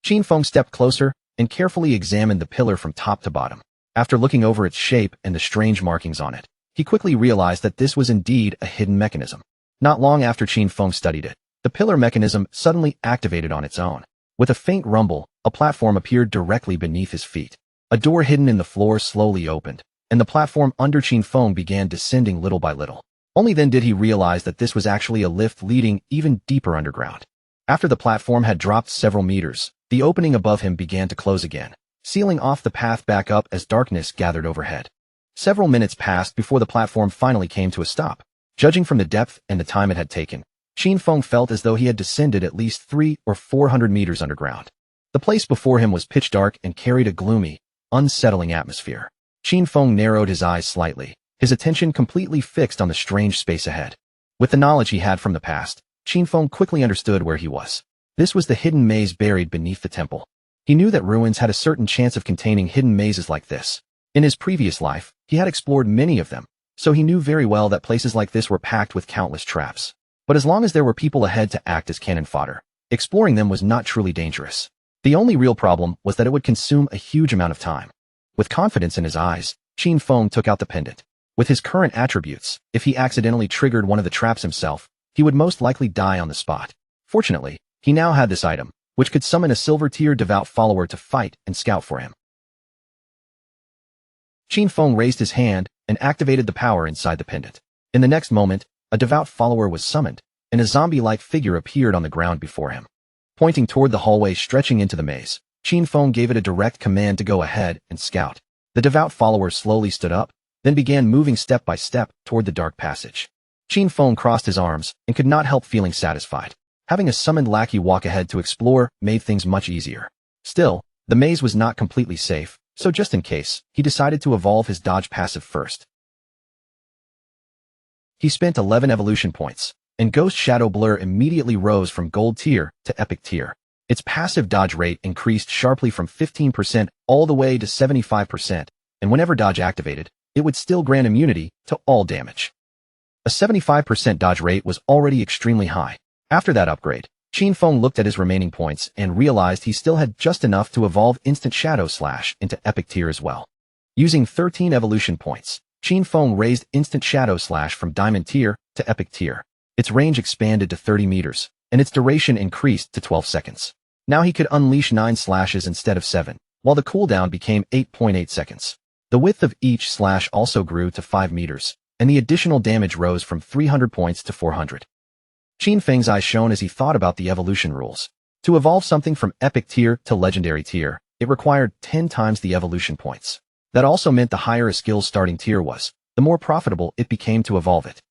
Xinfeng stepped closer and carefully examined the pillar from top to bottom. After looking over its shape and the strange markings on it, he quickly realized that this was indeed a hidden mechanism. Not long after Xinfeng studied it, the pillar mechanism suddenly activated on its own. With a faint rumble, a platform appeared directly beneath his feet. A door hidden in the floor slowly opened, and the platform under Xinfeng began descending little by little. Only then did he realize that this was actually a lift leading even deeper underground. After the platform had dropped several meters, the opening above him began to close again, sealing off the path back up as darkness gathered overhead. Several minutes passed before the platform finally came to a stop. Judging from the depth and the time it had taken, Xinfeng felt as though he had descended at least 300 or 400 meters underground. The place before him was pitch dark and carried a gloomy, unsettling atmosphere. Xinfeng narrowed his eyes slightly, his attention completely fixed on the strange space ahead. With the knowledge he had from the past, Xinfeng quickly understood where he was. This was the hidden maze buried beneath the temple. He knew that ruins had a certain chance of containing hidden mazes like this. In his previous life, he had explored many of them, so he knew very well that places like this were packed with countless traps. But as long as there were people ahead to act as cannon fodder, exploring them was not truly dangerous. The only real problem was that it would consume a huge amount of time. With confidence in his eyes, Xinfeng took out the pendant. With his current attributes, if he accidentally triggered one of the traps himself, he would most likely die on the spot. Fortunately, he now had this item, which could summon a silver-tier devout follower to fight and scout for him. Xinfeng raised his hand and activated the power inside the pendant. In the next moment, a devout follower was summoned, and a zombie-like figure appeared on the ground before him. Pointing toward the hallway stretching into the maze, Xinfeng gave it a direct command to go ahead and scout. The devout follower slowly stood up, then began moving step by step toward the dark passage. Xinfeng crossed his arms and could not help feeling satisfied. Having a summoned lackey walk ahead to explore made things much easier. Still, the maze was not completely safe, so just in case, he decided to evolve his dodge passive first. He spent 11 evolution points, and Ghost Shadow Blur immediately rose from Gold Tier to Epic Tier. Its passive dodge rate increased sharply from 15% all the way to 75%, and whenever dodge activated, it would still grant immunity to all damage. A 75% dodge rate was already extremely high. After that upgrade, Qin Feng looked at his remaining points and realized he still had just enough to evolve Instant Shadow Slash into Epic Tier as well. Using 13 evolution points, Qin Feng raised Instant Shadow Slash from Diamond Tier to Epic Tier. Its range expanded to 30 meters, and its duration increased to 12 seconds. Now he could unleash 9 slashes instead of 7, while the cooldown became 8.8 seconds. The width of each slash also grew to 5 meters, and the additional damage rose from 300 points to 400. Qin Feng's eyes shone as he thought about the evolution rules. To evolve something from Epic Tier to Legendary Tier, it required 10 times the evolution points. That also meant the higher a skill's starting tier was, the more profitable it became to evolve it.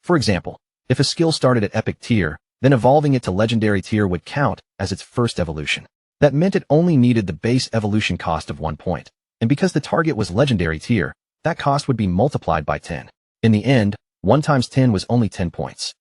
For example, if a skill started at Epic Tier, then evolving it to Legendary Tier would count as its first evolution. That meant it only needed the base evolution cost of 1 point, and because the target was Legendary Tier, that cost would be multiplied by 10. In the end, 1 times 10 was only 10 points.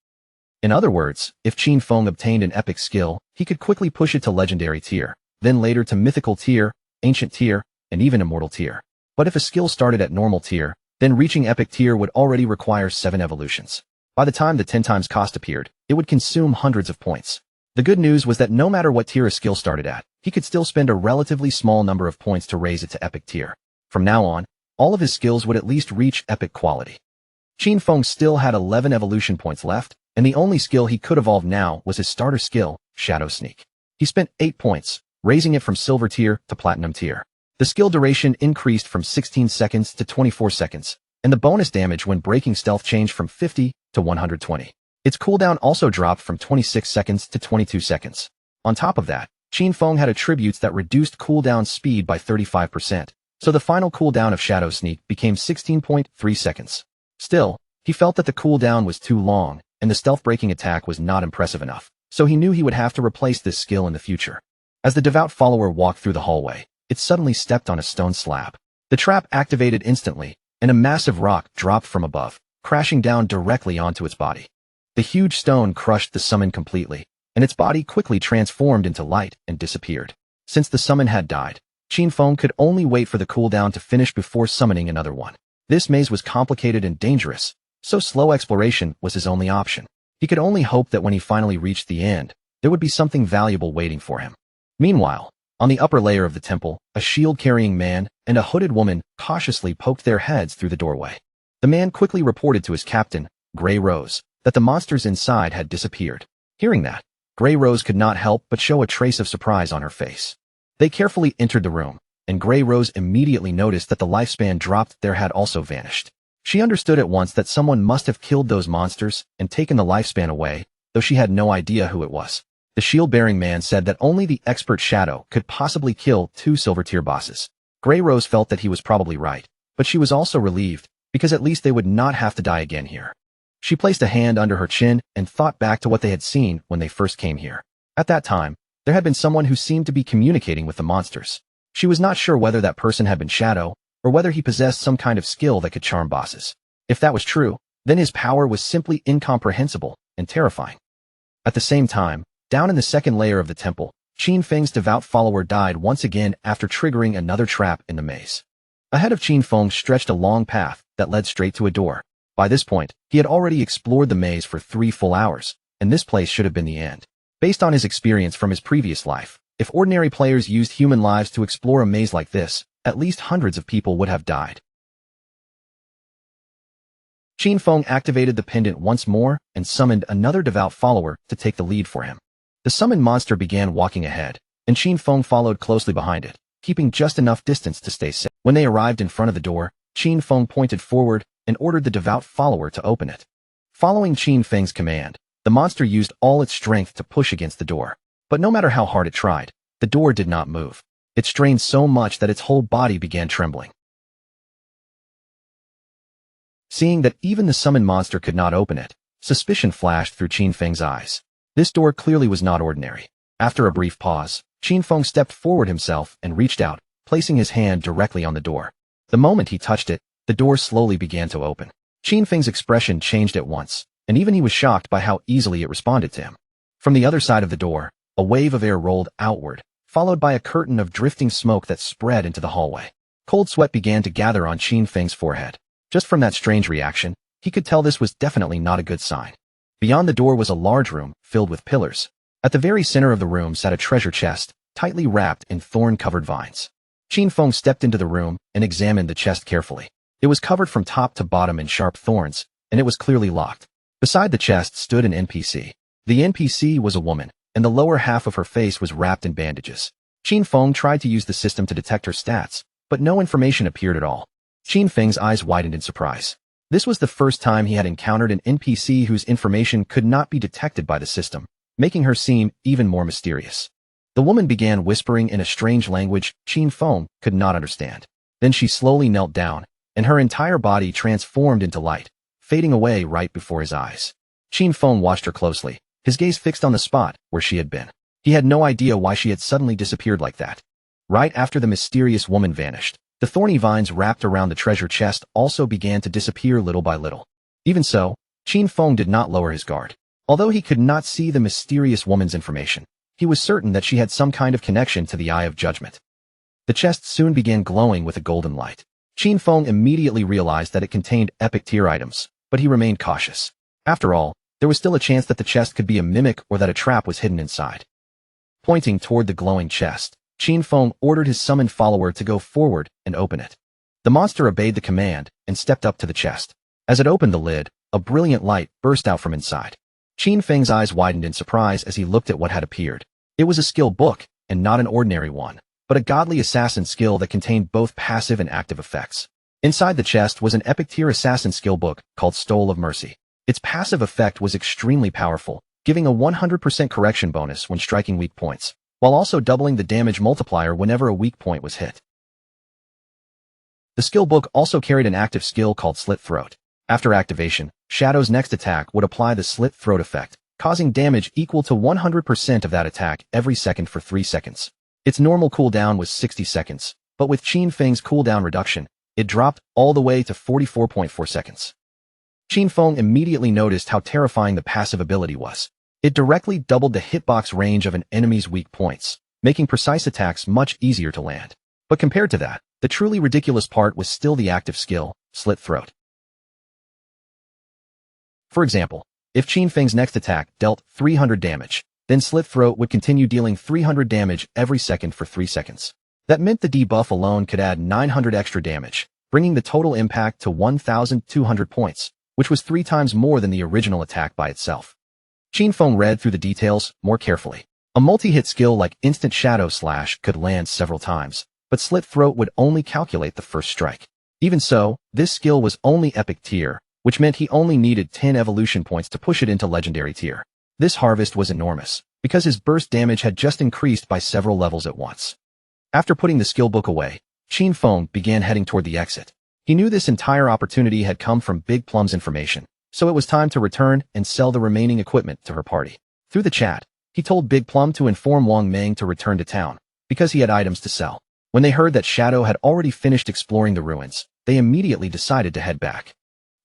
In other words, if Qin Feng obtained an epic skill, he could quickly push it to Legendary Tier, then later to Mythical Tier, Ancient Tier, and even Immortal Tier. But if a skill started at Normal Tier, then reaching Epic Tier would already require 7 evolutions. By the time the 10 times cost appeared, it would consume hundreds of points. The good news was that no matter what tier a skill started at, he could still spend a relatively small number of points to raise it to Epic Tier. From now on, all of his skills would at least reach epic quality. Qin Feng still had 11 evolution points left, and the only skill he could evolve now was his starter skill, Shadow Sneak. He spent 8 points, raising it from Silver Tier to Platinum Tier. The skill duration increased from 16 seconds to 24 seconds, and the bonus damage when breaking stealth changed from 50 to 120. Its cooldown also dropped from 26 seconds to 22 seconds. On top of that, Qin Feng had attributes that reduced cooldown speed by 35%, so the final cooldown of Shadow Sneak became 16.3 seconds. Still, he felt that the cooldown was too long, and the stealth-breaking attack was not impressive enough, so he knew he would have to replace this skill in the future. As the devout follower walked through the hallway, it suddenly stepped on a stone slab. The trap activated instantly, and a massive rock dropped from above, crashing down directly onto its body. The huge stone crushed the summon completely, and its body quickly transformed into light and disappeared. Since the summon had died, Qin Feng could only wait for the cooldown to finish before summoning another one. This maze was complicated and dangerous, so slow exploration was his only option. He could only hope that when he finally reached the end, there would be something valuable waiting for him. Meanwhile, on the upper layer of the temple, a shield-carrying man and a hooded woman cautiously poked their heads through the doorway. The man quickly reported to his captain, Grey Rose, that the monsters inside had disappeared. Hearing that, Grey Rose could not help but show a trace of surprise on her face. They carefully entered the room, and Grey Rose immediately noticed that the lifespan dropped there had also vanished. She understood at once that someone must have killed those monsters and taken the lifespan away, though she had no idea who it was. The shield-bearing man said that only the expert Shadow could possibly kill 2 Silver Tier bosses. Grey Rose felt that he was probably right, but she was also relieved, because at least they would not have to die again here. She placed a hand under her chin and thought back to what they had seen when they first came here. At that time, there had been someone who seemed to be communicating with the monsters. She was not sure whether that person had been Shadow, or whether he possessed some kind of skill that could charm bosses. If that was true, then his power was simply incomprehensible and terrifying. At the same time, down in the second layer of the temple, Qin Feng's devout follower died once again after triggering another trap in the maze. Ahead of Qin Feng stretched a long path that led straight to a door. By this point, he had already explored the maze for 3 full hours, and this place should have been the end. Based on his experience from his previous life, if ordinary players used human lives to explore a maze like this, at least hundreds of people would have died. Qin Feng activated the pendant once more and summoned another devout follower to take the lead for him. The summoned monster began walking ahead, and Qin Feng followed closely behind it, keeping just enough distance to stay safe. When they arrived in front of the door, Qin Feng pointed forward and ordered the devout follower to open it. Following Qin Feng's command, the monster used all its strength to push against the door. But no matter how hard it tried, the door did not move. It strained so much that its whole body began trembling. Seeing that even the summoned monster could not open it, suspicion flashed through Qin Feng's eyes. This door clearly was not ordinary. After a brief pause, Qin Feng stepped forward himself and reached out, placing his hand directly on the door. The moment he touched it, the door slowly began to open. Qin Feng's expression changed at once, and even he was shocked by how easily it responded to him. From the other side of the door, a wave of air rolled outward, followed by a curtain of drifting smoke that spread into the hallway. Cold sweat began to gather on Qin Feng's forehead. Just from that strange reaction, he could tell this was definitely not a good sign. Beyond the door was a large room, filled with pillars. At the very center of the room sat a treasure chest, tightly wrapped in thorn-covered vines. Qin Feng stepped into the room and examined the chest carefully. It was covered from top to bottom in sharp thorns, and it was clearly locked. Beside the chest stood an NPC. The NPC was a woman, and the lower half of her face was wrapped in bandages. Qin Feng tried to use the system to detect her stats, but no information appeared at all. Qin Feng's eyes widened in surprise. This was the first time he had encountered an NPC whose information could not be detected by the system, making her seem even more mysterious. The woman began whispering in a strange language Qin Feng could not understand. Then she slowly knelt down, and her entire body transformed into light, fading away right before his eyes. Qin Feng watched her closely, his gaze fixed on the spot where she had been. He had no idea why she had suddenly disappeared like that. Right after the mysterious woman vanished, the thorny vines wrapped around the treasure chest also began to disappear little by little. Even so, Qin Feng did not lower his guard. Although he could not see the mysterious woman's information, he was certain that she had some kind of connection to the Eye of Judgment. The chest soon began glowing with a golden light. Qin Feng immediately realized that it contained epic tier items, but he remained cautious. After all, there was still a chance that the chest could be a mimic or that a trap was hidden inside. Pointing toward the glowing chest, Qin Feng ordered his summoned follower to go forward and open it. The monster obeyed the command and stepped up to the chest. As it opened the lid, a brilliant light burst out from inside. Qin Feng's eyes widened in surprise as he looked at what had appeared. It was a skill book, and not an ordinary one, but a godly assassin skill that contained both passive and active effects. Inside the chest was an epic tier assassin skill book called Stole of Mercy. Its passive effect was extremely powerful, giving a 100% correction bonus when striking weak points, while also doubling the damage multiplier whenever a weak point was hit. The skill book also carried an active skill called Slit Throat. After activation, Shadow's next attack would apply the Slit Throat effect, causing damage equal to 100% of that attack every second for 3 seconds. Its normal cooldown was 60 seconds, but with Qin Feng's cooldown reduction, it dropped all the way to 44.4 seconds. Qin Feng immediately noticed how terrifying the passive ability was. It directly doubled the hitbox range of an enemy's weak points, making precise attacks much easier to land. But compared to that, the truly ridiculous part was still the active skill, Slit Throat. For example, if Qin Feng's next attack dealt 300 damage, then Slit Throat would continue dealing 300 damage every second for 3 seconds. That meant the debuff alone could add 900 extra damage, bringing the total impact to 1,200 points, which was 3 times more than the original attack by itself. Qin Feng read through the details more carefully. A multi-hit skill like Instant Shadow Slash could land several times, but Slit Throat would only calculate the first strike. Even so, this skill was only epic tier, which meant he only needed 10 evolution points to push it into legendary tier. This harvest was enormous, because his burst damage had just increased by several levels at once. After putting the skill book away, Qin Feng began heading toward the exit. He knew this entire opportunity had come from Big Plum's information, so it was time to return and sell the remaining equipment to her party. Through the chat, he told Big Plum to inform Wang Meng to return to town, because he had items to sell. When they heard that Shadow had already finished exploring the ruins, they immediately decided to head back.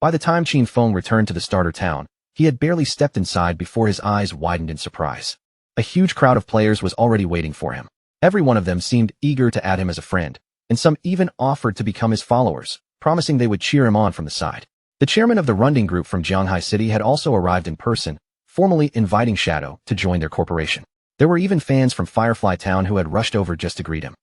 By the time Qin Feng returned to the starter town, he had barely stepped inside before his eyes widened in surprise. A huge crowd of players was already waiting for him. Every one of them seemed eager to add him as a friend, and some even offered to become his followers, promising they would cheer him on from the side. The chairman of the Runding Group from Jianghai City had also arrived in person, formally inviting Shadow to join their corporation. There were even fans from Firefly Town who had rushed over just to greet him.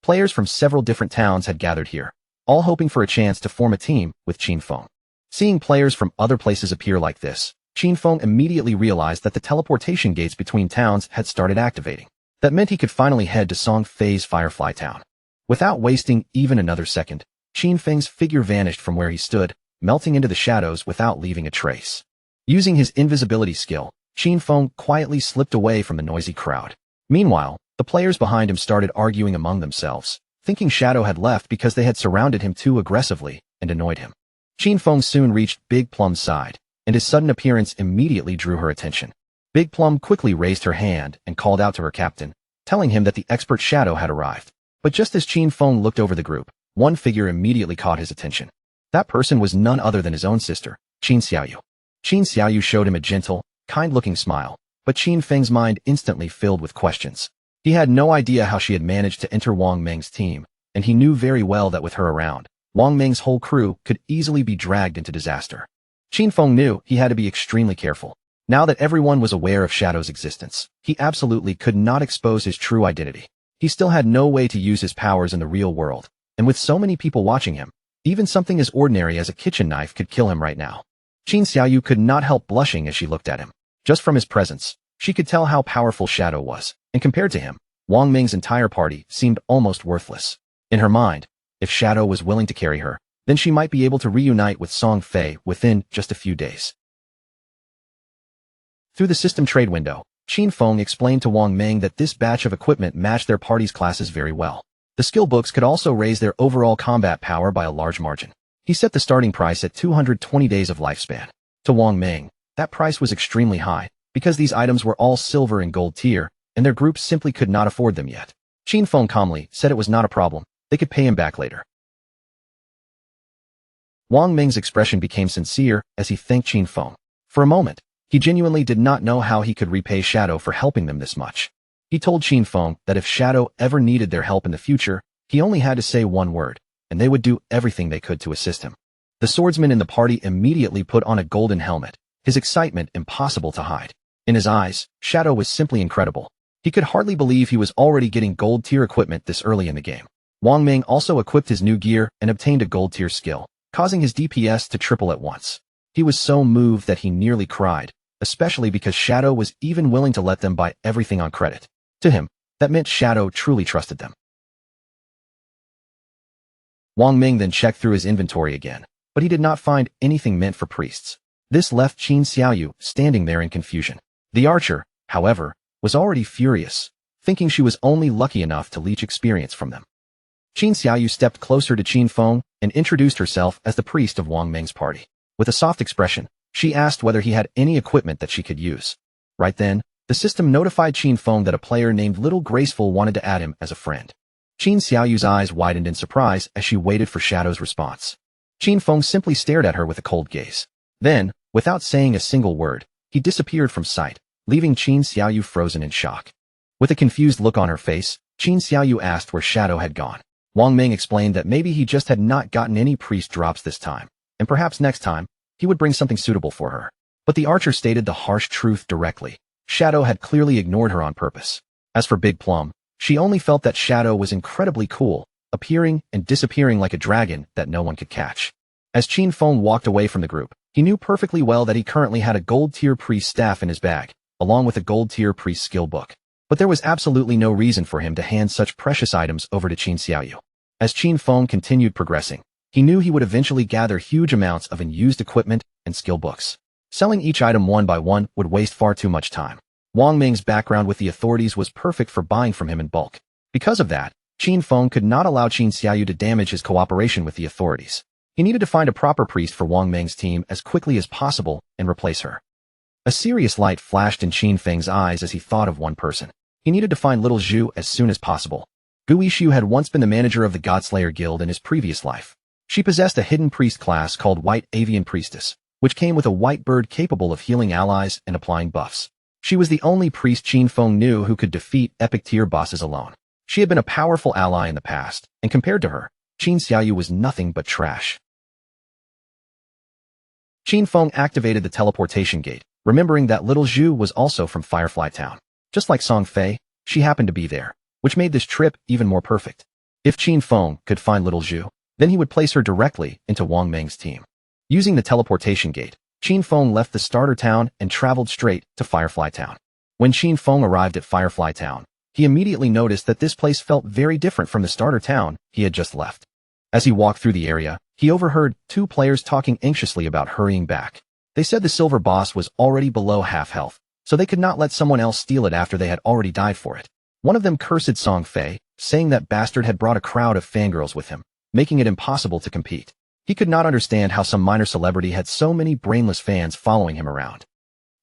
Players from several different towns had gathered here, all hoping for a chance to form a team with Qin Feng. Seeing players from other places appear like this, Qin Feng immediately realized that the teleportation gates between towns had started activating. That meant he could finally head to Song Fei's Firefly Town. Without wasting even another second, Qin Feng's figure vanished from where he stood, melting into the shadows without leaving a trace. Using his invisibility skill, Qin Feng quietly slipped away from the noisy crowd. Meanwhile, the players behind him started arguing among themselves, thinking Shadow had left because they had surrounded him too aggressively and annoyed him. Qin Feng soon reached Big Plum's side, and his sudden appearance immediately drew her attention. Big Plum quickly raised her hand and called out to her captain, telling him that the expert Shadow had arrived. But just as Qin Feng looked over the group, one figure immediately caught his attention. That person was none other than his own sister, Qin Xiaoyu. Qin Xiaoyu showed him a gentle, kind-looking smile, but Qin Feng's mind instantly filled with questions. He had no idea how she had managed to enter Wang Meng's team, and he knew very well that with her around, Wang Ming's whole crew could easily be dragged into disaster. Qin Feng knew he had to be extremely careful. Now that everyone was aware of Shadow's existence, he absolutely could not expose his true identity. He still had no way to use his powers in the real world, and with so many people watching him, even something as ordinary as a kitchen knife could kill him right now. Qin Xiaoyu could not help blushing as she looked at him. Just from his presence, she could tell how powerful Shadow was, and compared to him, Wang Ming's entire party seemed almost worthless. In her mind, if Shadow was willing to carry her, then she might be able to reunite with Song Fei within just a few days. Through the system trade window, Qin Feng explained to Wang Ming that this batch of equipment matched their party's classes very well. The skill books could also raise their overall combat power by a large margin. He set the starting price at 220 days of lifespan. To Wang Ming, that price was extremely high, because these items were all silver and gold tier, and their group simply could not afford them yet. Qin Feng calmly said it was not a problem, they could pay him back later. Wang Ming's expression became sincere as he thanked Qin Feng. For a moment, he genuinely did not know how he could repay Shadow for helping them this much. He told Qin Feng that if Shadow ever needed their help in the future, he only had to say one word, and they would do everything they could to assist him. The swordsman in the party immediately put on a golden helmet, his excitement impossible to hide. In his eyes, Shadow was simply incredible. He could hardly believe he was already getting gold-tier equipment this early in the game. Wang Ming also equipped his new gear and obtained a gold-tier skill, causing his DPS to triple at once. He was so moved that he nearly cried, especially because Shadow was even willing to let them buy everything on credit. To him, that meant Shadow truly trusted them. Wang Ming then checked through his inventory again, but he did not find anything meant for priests. This left Qin Xiaoyu standing there in confusion. The archer, however, was already furious, thinking she was only lucky enough to leech experience from them. Qin Xiaoyu stepped closer to Qin Feng and introduced herself as the priest of Wang Ming's party. With a soft expression, she asked whether he had any equipment that she could use. Right then, the system notified Qin Feng that a player named Little Graceful wanted to add him as a friend. Qin Xiaoyu's eyes widened in surprise as she waited for Shadow's response. Qin Feng simply stared at her with a cold gaze. Then, without saying a single word, he disappeared from sight, leaving Qin Xiaoyu frozen in shock. With a confused look on her face, Qin Xiaoyu asked where Shadow had gone. Wang Ming explained that maybe he just had not gotten any priest drops this time, and perhaps next time, he would bring something suitable for her. But the archer stated the harsh truth directly. Shadow had clearly ignored her on purpose. As for Big Plum, she only felt that Shadow was incredibly cool, appearing and disappearing like a dragon that no one could catch. As Qin Feng walked away from the group, he knew perfectly well that he currently had a gold-tier priest staff in his bag, along with a gold-tier priest skill book. But there was absolutely no reason for him to hand such precious items over to Qin Xiaoyu. As Qin Feng continued progressing, he knew he would eventually gather huge amounts of unused equipment and skill books. Selling each item one by one would waste far too much time. Wang Ming's background with the authorities was perfect for buying from him in bulk. Because of that, Qin Feng could not allow Qin Xiaoyu to damage his cooperation with the authorities. He needed to find a proper priest for Wang Ming's team as quickly as possible and replace her. A serious light flashed in Qin Feng's eyes as he thought of one person. He needed to find little Zhu as soon as possible. Gu Yishu had once been the manager of the Godslayer Guild in his previous life. She possessed a hidden priest class called White Avian Priestess, which came with a white bird capable of healing allies and applying buffs. She was the only priest Qin Feng knew who could defeat epic-tier bosses alone. She had been a powerful ally in the past, and compared to her, Qin Xiaoyu was nothing but trash. Qin Feng activated the teleportation gate, remembering that little Zhu was also from Firefly Town. Just like Song Fei, she happened to be there, which made this trip even more perfect. If Qin Feng could find little Zhu, then he would place her directly into Wang Ming's team. Using the teleportation gate, Qin Feng left the starter town and traveled straight to Firefly Town. When Qin Feng arrived at Firefly Town, he immediately noticed that this place felt very different from the starter town he had just left. As he walked through the area, he overheard two players talking anxiously about hurrying back. They said the silver boss was already below half health, so they could not let someone else steal it after they had already died for it. One of them cursed Song Fei, saying that bastard had brought a crowd of fangirls with him, making it impossible to compete. He could not understand how some minor celebrity had so many brainless fans following him around.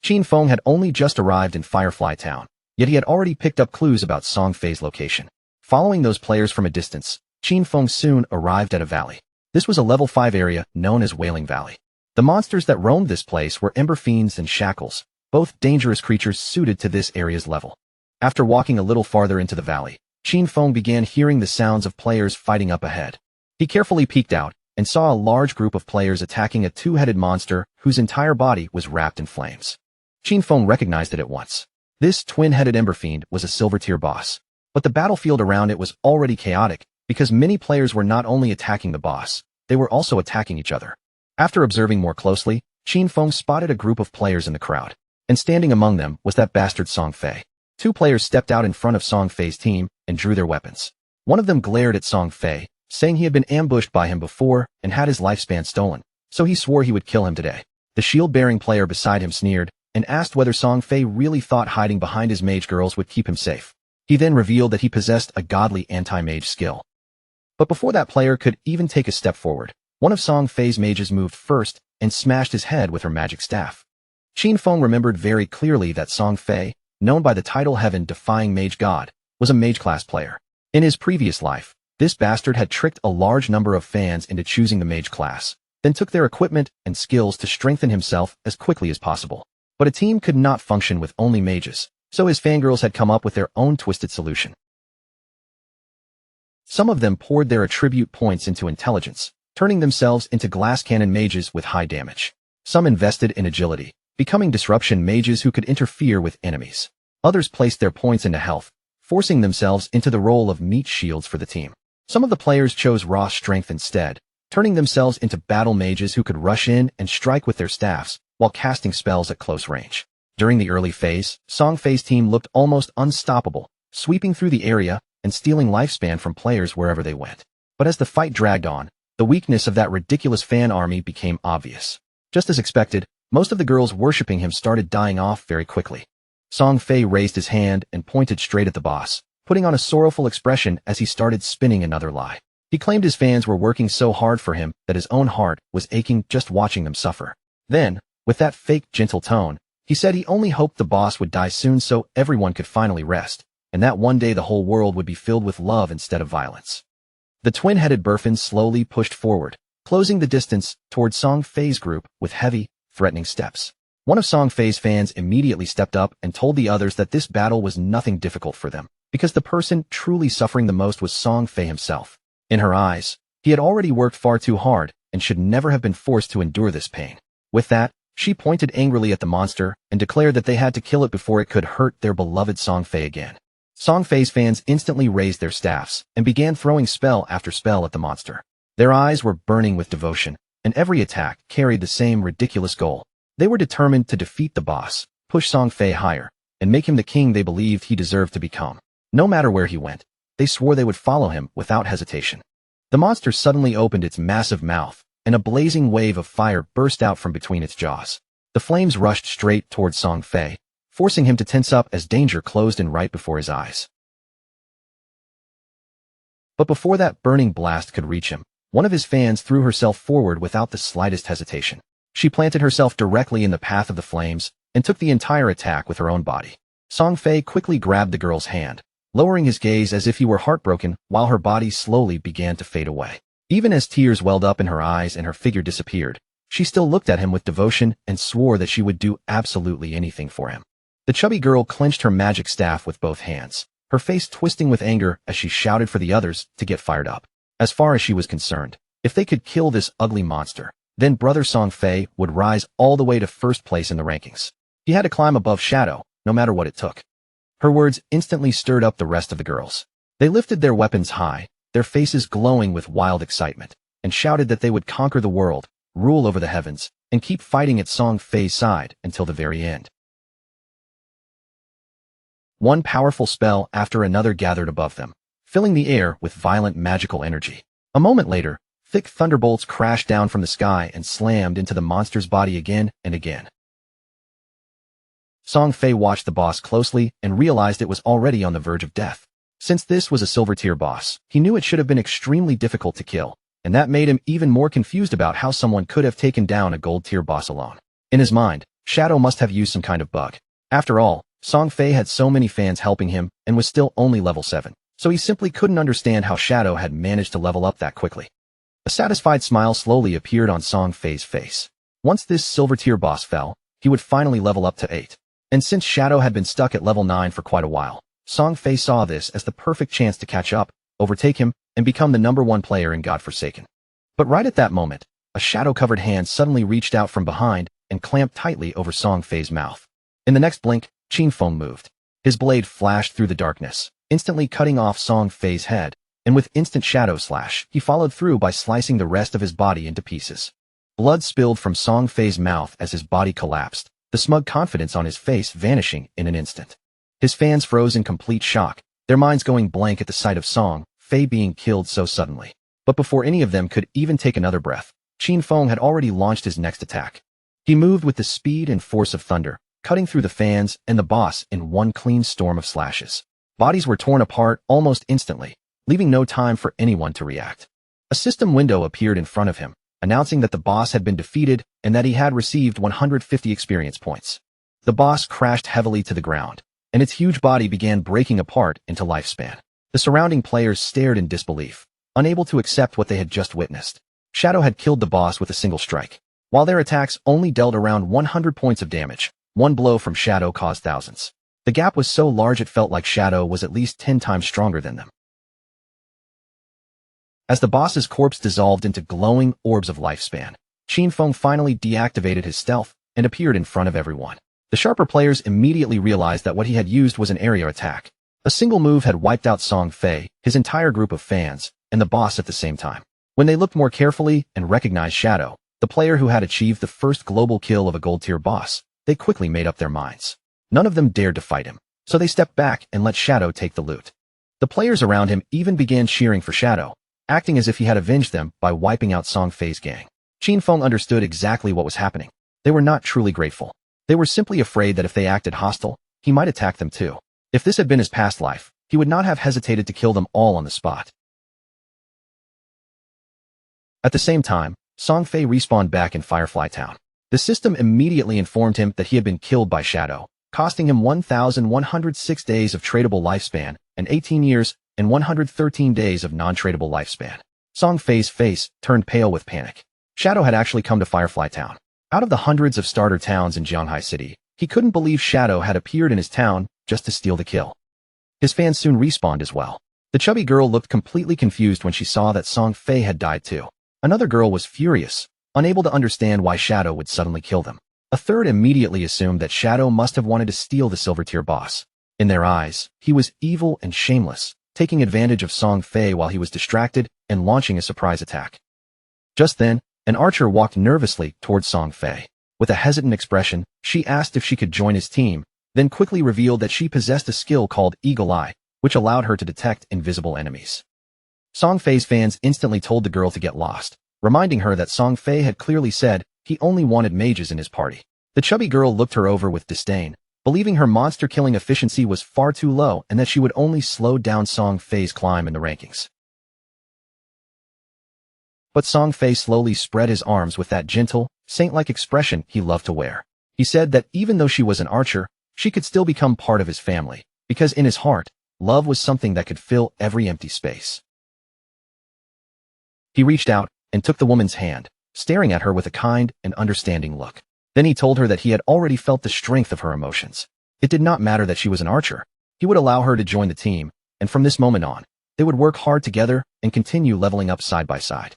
Qin Feng had only just arrived in Firefly Town, yet he had already picked up clues about Song Fei's location. Following those players from a distance, Qin Feng soon arrived at a valley. This was a level 5 area known as Wailing Valley. The monsters that roamed this place were Ember Fiends and Shackles, both dangerous creatures suited to this area's level. After walking a little farther into the valley, Qin Feng began hearing the sounds of players fighting up ahead. He carefully peeked out and saw a large group of players attacking a two-headed monster whose entire body was wrapped in flames. Qin Feng recognized it at once. This twin-headed Ember Fiend was a silver-tier boss, but the battlefield around it was already chaotic because many players were not only attacking the boss, they were also attacking each other. After observing more closely, Qin Feng spotted a group of players in the crowd, and standing among them was that bastard Song Fei. Two players stepped out in front of Song Fei's team and drew their weapons. One of them glared at Song Fei, saying he had been ambushed by him before and had his lifespan stolen, so he swore he would kill him today. The shield-bearing player beside him sneered and asked whether Song Fei really thought hiding behind his mage girls would keep him safe. He then revealed that he possessed a godly anti-mage skill. But before that player could even take a step forward, one of Song Fei's mages moved first and smashed his head with her magic staff. Qin Feng remembered very clearly that Song Fei, known by the title Heaven-Defying Mage God, was a mage-class player. In his previous life, this bastard had tricked a large number of fans into choosing the mage class, then took their equipment and skills to strengthen himself as quickly as possible. But a team could not function with only mages, so his fangirls had come up with their own twisted solution. Some of them poured their attribute points into intelligence, turning themselves into glass cannon mages with high damage. Some invested in agility, becoming disruption mages who could interfere with enemies. Others placed their points into health, forcing themselves into the role of meat shields for the team. Some of the players chose raw strength instead, turning themselves into battle mages who could rush in and strike with their staffs while casting spells at close range. During the early phase, Song Fei's team looked almost unstoppable, sweeping through the area and stealing lifespan from players wherever they went. But as the fight dragged on, the weakness of that ridiculous fan army became obvious. Just as expected, most of the girls worshipping him started dying off very quickly. Song Fei raised his hand and pointed straight at the boss, putting on a sorrowful expression as he started spinning another lie. He claimed his fans were working so hard for him that his own heart was aching just watching them suffer. Then, with that fake gentle tone, he said he only hoped the boss would die soon so everyone could finally rest, and that one day the whole world would be filled with love instead of violence. The twin-headed Burfin slowly pushed forward, closing the distance towards Song Fei's group with heavy, threatening steps. One of Song Fei's fans immediately stepped up and told the others that this battle was nothing difficult for them, because the person truly suffering the most was Song Fei himself. In her eyes, he had already worked far too hard and should never have been forced to endure this pain. With that, she pointed angrily at the monster and declared that they had to kill it before it could hurt their beloved Song Fei again. Song Fei's fans instantly raised their staffs and began throwing spell after spell at the monster. Their eyes were burning with devotion, and every attack carried the same ridiculous goal. They were determined to defeat the boss, push Song Fei higher, and make him the king they believed he deserved to become. No matter where he went, they swore they would follow him without hesitation. The monster suddenly opened its massive mouth, and a blazing wave of fire burst out from between its jaws. The flames rushed straight towards Song Fei, forcing him to tense up as danger closed in right before his eyes. But before that burning blast could reach him, one of his fans threw herself forward without the slightest hesitation. She planted herself directly in the path of the flames and took the entire attack with her own body. Song Fei quickly grabbed the girl's hand, lowering his gaze as if he were heartbroken while her body slowly began to fade away. Even as tears welled up in her eyes and her figure disappeared, she still looked at him with devotion and swore that she would do absolutely anything for him. The chubby girl clenched her magic staff with both hands, her face twisting with anger as she shouted for the others to get fired up. As far as she was concerned, if they could kill this ugly monster, then brother Song Fei would rise all the way to first place in the rankings. He had to climb above Shadow, no matter what it took. Her words instantly stirred up the rest of the girls. They lifted their weapons high, their faces glowing with wild excitement, and shouted that they would conquer the world, rule over the heavens, and keep fighting at Song Fei's side until the very end. One powerful spell after another gathered above them, filling the air with violent magical energy. A moment later, thick thunderbolts crashed down from the sky and slammed into the monster's body again and again. Song Fei watched the boss closely and realized it was already on the verge of death. Since this was a silver-tier boss, he knew it should have been extremely difficult to kill, and that made him even more confused about how someone could have taken down a gold-tier boss alone. In his mind, Shadow must have used some kind of bug. After all, Song Fei had so many fans helping him and was still only level 7, so he simply couldn't understand how Shadow had managed to level up that quickly. A satisfied smile slowly appeared on Song Fei's face. Once this silver-tier boss fell, he would finally level up to 8. And since Shadow had been stuck at level 9 for quite a while, Song Fei saw this as the perfect chance to catch up, overtake him, and become the #1 player in Godforsaken. But right at that moment, a shadow-covered hand suddenly reached out from behind and clamped tightly over Song Fei's mouth. In the next blink, Qin Feng moved. His blade flashed through the darkness, instantly cutting off Song Fei's head, and with instant shadow slash, he followed through by slicing the rest of his body into pieces. Blood spilled from Song Fei's mouth as his body collapsed, the smug confidence on his face vanishing in an instant. His fans froze in complete shock, their minds going blank at the sight of Song Fei being killed so suddenly. But before any of them could even take another breath, Qin Feng had already launched his next attack. He moved with the speed and force of thunder, cutting through the fans and the boss in one clean storm of slashes. Bodies were torn apart almost instantly, leaving no time for anyone to react. A system window appeared in front of him, announcing that the boss had been defeated and that he had received 150 experience points. The boss crashed heavily to the ground, and its huge body began breaking apart into lifespan. The surrounding players stared in disbelief, unable to accept what they had just witnessed. Shadow had killed the boss with a single strike. While their attacks only dealt around 100 points of damage, one blow from Shadow caused thousands. The gap was so large it felt like Shadow was at least 10 times stronger than them. As the boss's corpse dissolved into glowing orbs of lifespan, Qin Feng finally deactivated his stealth and appeared in front of everyone. The sharper players immediately realized that what he had used was an area attack. A single move had wiped out Song Fei, his entire group of fans, and the boss at the same time. When they looked more carefully and recognized Shadow, the player who had achieved the first global kill of a gold-tier boss, they quickly made up their minds. None of them dared to fight him, so they stepped back and let Shadow take the loot. The players around him even began cheering for Shadow, acting as if he had avenged them by wiping out Song Fei's gang. Qin Feng understood exactly what was happening. They were not truly grateful. They were simply afraid that if they acted hostile, he might attack them too. If this had been his past life, he would not have hesitated to kill them all on the spot. At the same time, Song Fei respawned back in Firefly Town. The system immediately informed him that he had been killed by Shadow, costing him 1,106 days of tradable lifespan and 18 years and 113 days of non-tradable lifespan. Song Fei's face turned pale with panic. Shadow had actually come to Firefly Town. Out of the hundreds of starter towns in Jianghai City, he couldn't believe Shadow had appeared in his town just to steal the kill. His fans soon respawned as well. The chubby girl looked completely confused when she saw that Song Fei had died too. Another girl was furious, unable to understand why Shadow would suddenly kill them. A third immediately assumed that Shadow must have wanted to steal the silver-tier boss. In their eyes, he was evil and shameless, taking advantage of Song Fei while he was distracted and launching a surprise attack. Just then, an archer walked nervously towards Song Fei. With a hesitant expression, she asked if she could join his team, then quickly revealed that she possessed a skill called Eagle Eye, which allowed her to detect invisible enemies. Song Fei's fans instantly told the girl to get lost, reminding her that Song Fei had clearly said he only wanted mages in his party. The chubby girl looked her over with disdain, believing her monster-killing efficiency was far too low and that she would only slow down Song Fei's climb in the rankings. But Song Fei slowly spread his arms with that gentle, saint-like expression he loved to wear. He said that even though she was an archer, she could still become part of his family, because in his heart, love was something that could fill every empty space. He reached out and took the woman's hand, staring at her with a kind and understanding look. Then he told her that he had already felt the strength of her emotions. It did not matter that she was an archer. He would allow her to join the team, and from this moment on, they would work hard together and continue leveling up side by side.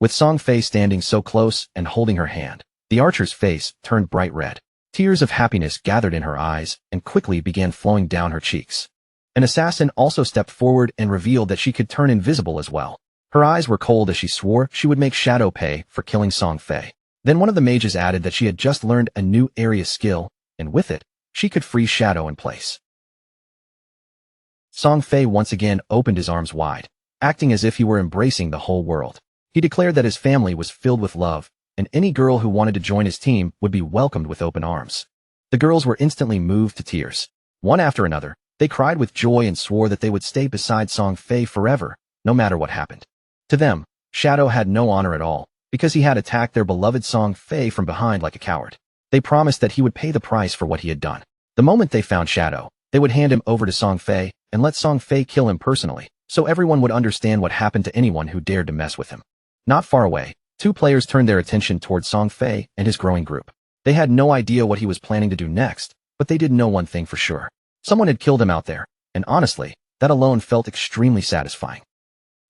With Song Fei standing so close and holding her hand, the archer's face turned bright red. Tears of happiness gathered in her eyes and quickly began flowing down her cheeks. An assassin also stepped forward and revealed that she could turn invisible as well. Her eyes were cold as she swore she would make Shadow pay for killing Song Fei. Then one of the mages added that she had just learned a new area skill, and with it, she could freeze Shadow in place. Song Fei once again opened his arms wide, acting as if he were embracing the whole world. He declared that his family was filled with love, and any girl who wanted to join his team would be welcomed with open arms. The girls were instantly moved to tears. One after another, they cried with joy and swore that they would stay beside Song Fei forever, no matter what happened. To them, Shadow had no honor at all, because he had attacked their beloved Song Fei from behind like a coward. They promised that he would pay the price for what he had done. The moment they found Shadow, they would hand him over to Song Fei and let Song Fei kill him personally, so everyone would understand what happened to anyone who dared to mess with him. Not far away, two players turned their attention towards Song Fei and his growing group. They had no idea what he was planning to do next, but they did know one thing for sure. Someone had killed him out there, and honestly, that alone felt extremely satisfying.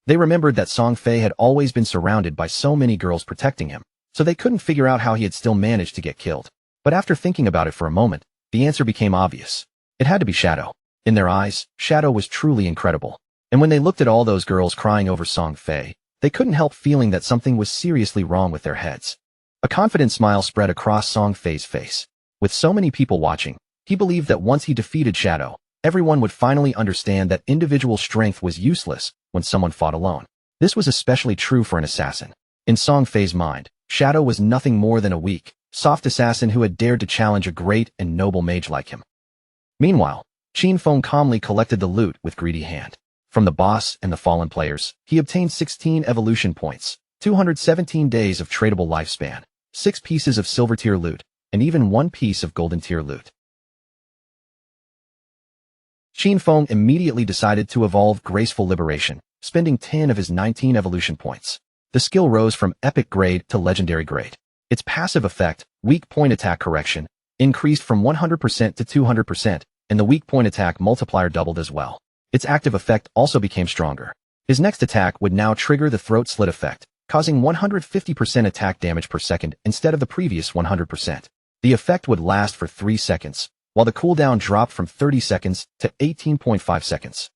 They remembered that Song Fei had always been surrounded by so many girls protecting him, so they couldn't figure out how he had still managed to get killed. But after thinking about it for a moment, the answer became obvious. It had to be Shadow. In their eyes, Shadow was truly incredible. And when they looked at all those girls crying over Song Fei, they couldn't help feeling that something was seriously wrong with their heads. A confident smile spread across Song Fei's face. With so many people watching, he believed that once he defeated Shadow, everyone would finally understand that individual strength was useless when someone fought alone. This was especially true for an assassin. In Song Fei's mind, Shadow was nothing more than a weak, soft assassin who had dared to challenge a great and noble mage like him. Meanwhile, Qin Feng calmly collected the loot with greedy hand. From the boss and the fallen players, he obtained 16 evolution points, 217 days of tradable lifespan, 6 pieces of silver tier loot, and even 1 piece of golden tier loot. Qin Feng immediately decided to evolve Graceful Liberation, spending 10 of his 19 evolution points. The skill rose from epic grade to legendary grade. Its passive effect, weak point attack correction, increased from 100% to 200%, and the weak point attack multiplier doubled as well. Its active effect also became stronger. His next attack would now trigger the throat slit effect, causing 150% attack damage per second instead of the previous 100%. The effect would last for 3 seconds, while the cooldown dropped from 30 seconds to 18.5 seconds.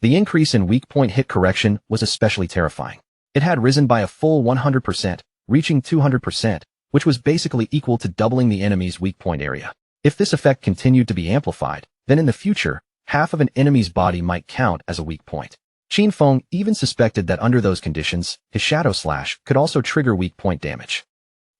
The increase in weak point hit correction was especially terrifying. It had risen by a full 100%, reaching 200%, which was basically equal to doubling the enemy's weak point area. If this effect continued to be amplified, then in the future, half of an enemy's body might count as a weak point. Qin Feng even suspected that under those conditions, his Shadow Slash could also trigger weak point damage.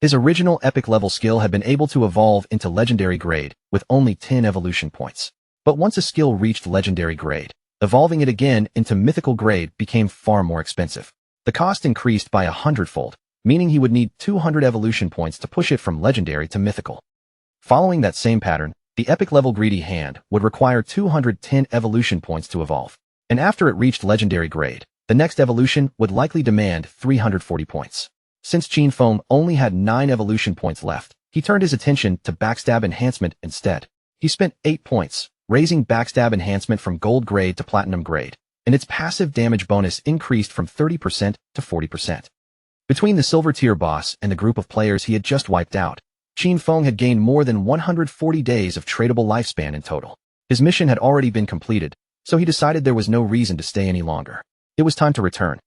His original epic level skill had been able to evolve into legendary grade with only 10 evolution points. But once a skill reached legendary grade, evolving it again into mythical grade became far more expensive. The cost increased by 100-fold, meaning he would need 200 evolution points to push it from legendary to mythical. Following that same pattern, the epic level Greedy Hand would require 210 evolution points to evolve. And after it reached legendary grade, the next evolution would likely demand 340 points. Since Qin Feng only had 9 evolution points left, he turned his attention to Backstab Enhancement instead. He spent 8 points, raising Backstab Enhancement from Gold grade to Platinum grade, and its passive damage bonus increased from 30% to 40%. Between the Silver Tier boss and the group of players he had just wiped out, Qin Feng had gained more than 140 days of tradable lifespan in total. His mission had already been completed, so he decided there was no reason to stay any longer. It was time to return.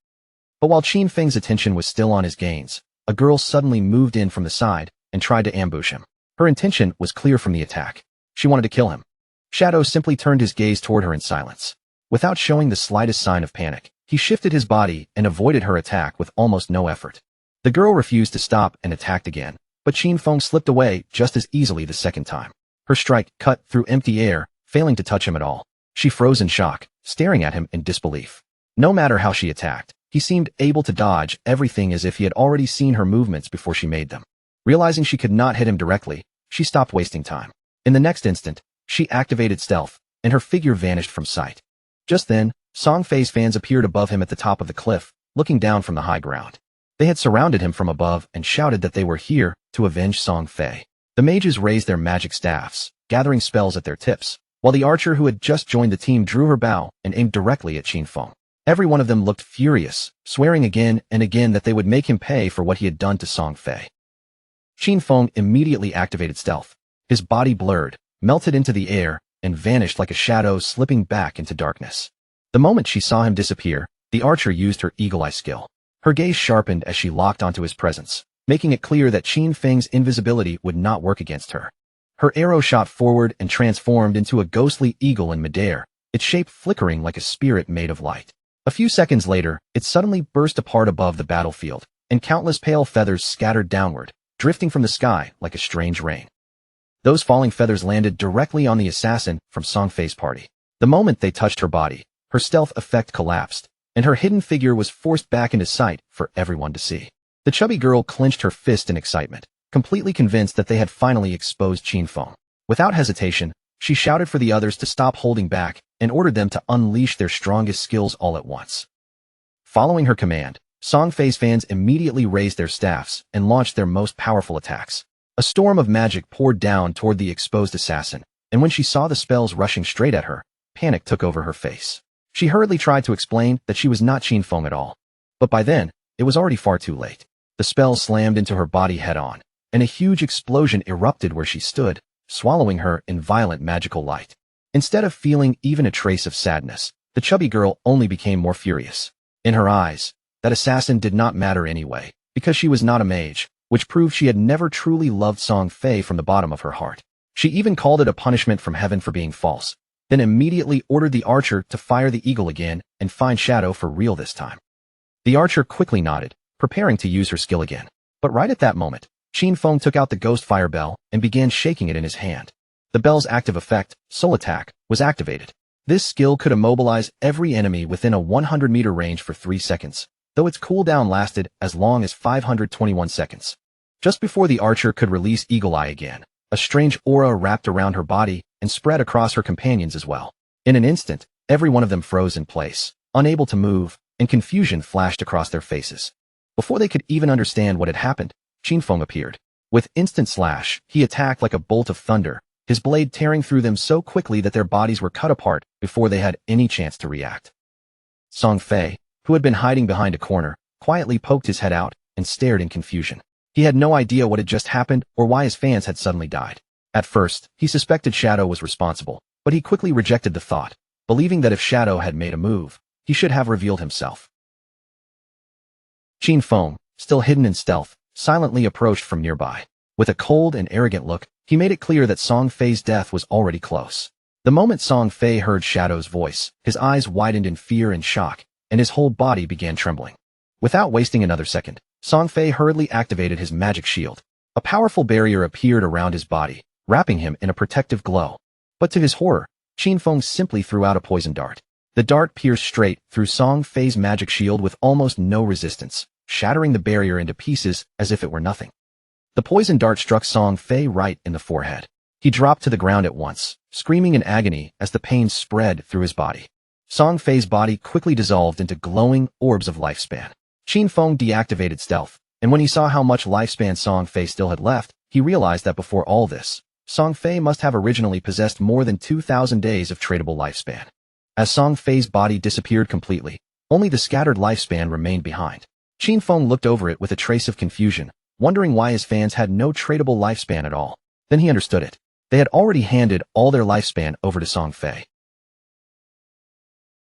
But while Qin Feng's attention was still on his gains, a girl suddenly moved in from the side and tried to ambush him. Her intention was clear from the attack. She wanted to kill him. Shadow simply turned his gaze toward her in silence. Without showing the slightest sign of panic, he shifted his body and avoided her attack with almost no effort. The girl refused to stop and attacked again, but Qin Feng slipped away just as easily the second time. Her strike cut through empty air, failing to touch him at all. She froze in shock, staring at him in disbelief. No matter how she attacked, he seemed able to dodge everything as if he had already seen her movements before she made them. Realizing she could not hit him directly, she stopped wasting time. In the next instant, she activated stealth, and her figure vanished from sight. Just then, Song Fei's fans appeared above him at the top of the cliff, looking down from the high ground. They had surrounded him from above and shouted that they were here to avenge Song Fei. The mages raised their magic staffs, gathering spells at their tips, while the archer who had just joined the team drew her bow and aimed directly at Qin Feng. Every one of them looked furious, swearing again and again that they would make him pay for what he had done to Song Fei. Qin Feng immediately activated stealth. His body blurred, melted into the air, and vanished like a shadow slipping back into darkness. The moment she saw him disappear, the archer used her eagle eye skill. Her gaze sharpened as she locked onto his presence, making it clear that Qin Feng's invisibility would not work against her. Her arrow shot forward and transformed into a ghostly eagle in midair, its shape flickering like a spirit made of light. A few seconds later, it suddenly burst apart above the battlefield, and countless pale feathers scattered downward, drifting from the sky like a strange rain. Those falling feathers landed directly on the assassin from Song Fei's party. The moment they touched her body, her stealth effect collapsed, and her hidden figure was forced back into sight for everyone to see. The chubby girl clenched her fist in excitement, completely convinced that they had finally exposed Qin Feng. Without hesitation, she shouted for the others to stop holding back and ordered them to unleash their strongest skills all at once. Following her command, Song Fei's fans immediately raised their staffs and launched their most powerful attacks. A storm of magic poured down toward the exposed assassin, and when she saw the spells rushing straight at her, panic took over her face. She hurriedly tried to explain that she was not Qin Feng at all. But by then, it was already far too late. The spells slammed into her body head-on, and a huge explosion erupted where she stood, swallowing her in violent magical light. Instead of feeling even a trace of sadness, the chubby girl only became more furious. In her eyes, that assassin did not matter anyway, because she was not a mage, which proved she had never truly loved Song Fei from the bottom of her heart. She even called it a punishment from heaven for being false, then immediately ordered the archer to fire the eagle again and find Shadow for real this time. The archer quickly nodded, preparing to use her skill again. But right at that moment, Qin Feng took out the ghost fire bell and began shaking it in his hand. The bell's active effect, Soul Attack, was activated. This skill could immobilize every enemy within a 100-meter range for 3 seconds, though its cooldown lasted as long as 521 seconds. Just before the archer could release Eagle Eye again, a strange aura wrapped around her body and spread across her companions as well. In an instant, every one of them froze in place, unable to move, and confusion flashed across their faces. Before they could even understand what had happened, Qin Feng appeared. With instant slash, he attacked like a bolt of thunder, his blade tearing through them so quickly that their bodies were cut apart before they had any chance to react. Song Fei, who had been hiding behind a corner, quietly poked his head out and stared in confusion. He had no idea what had just happened or why his fans had suddenly died. At first, he suspected Shadow was responsible, but he quickly rejected the thought, believing that if Shadow had made a move, he should have revealed himself. Qin Feng, still hidden in stealth, silently approached from nearby. With a cold and arrogant look, he made it clear that Song Fei's death was already close. The moment Song Fei heard Shadow's voice, his eyes widened in fear and shock, and his whole body began trembling. Without wasting another second, Song Fei hurriedly activated his magic shield. A powerful barrier appeared around his body, wrapping him in a protective glow. But to his horror, Qin Feng simply threw out a poison dart. The dart pierced straight through Song Fei's magic shield with almost no resistance, shattering the barrier into pieces as if it were nothing. The poison dart struck Song Fei right in the forehead. He dropped to the ground at once, screaming in agony as the pain spread through his body. Song Fei's body quickly dissolved into glowing orbs of lifespan. Qin Feng deactivated stealth, and when he saw how much lifespan Song Fei still had left, he realized that before all this, Song Fei must have originally possessed more than 2,000 days of tradable lifespan. As Song Fei's body disappeared completely, only the scattered lifespan remained behind. Qin Feng looked over it with a trace of confusion, wondering why his fans had no tradable lifespan at all. Then he understood it. They had already handed all their lifespan over to Song Fei.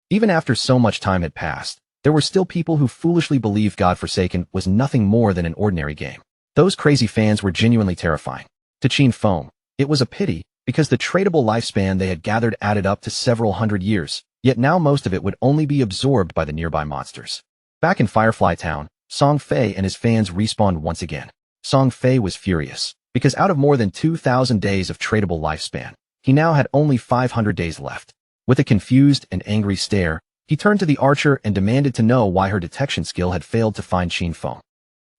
Even after so much time had passed, there were still people who foolishly believed God-Forsaken was nothing more than an ordinary game. Those crazy fans were genuinely terrifying. To Qin Feng, it was a pity, because the tradable lifespan they had gathered added up to several hundred years, yet now most of it would only be absorbed by the nearby monsters. Back in Firefly Town, Song Fei and his fans respawned once again. Song Fei was furious, because out of more than 2,000 days of tradable lifespan, he now had only 500 days left. With a confused and angry stare, he turned to the archer and demanded to know why her detection skill had failed to find Qin Feng.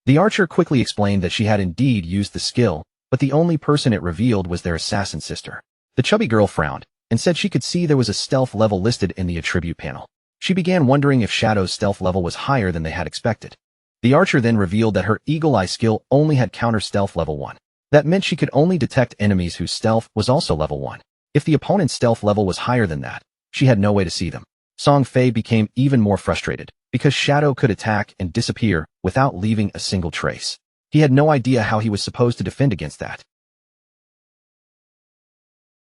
The archer quickly explained that she had indeed used the skill, but the only person it revealed was their assassin sister. The chubby girl frowned, and said she could see there was a stealth level listed in the attribute panel. She began wondering if Shadow's stealth level was higher than they had expected. The archer then revealed that her Eagle Eye skill only had counter stealth level 1. That meant she could only detect enemies whose stealth was also level 1. If the opponent's stealth level was higher than that, she had no way to see them. Song Fei became even more frustrated, because Shadow could attack and disappear without leaving a single trace. He had no idea how he was supposed to defend against that.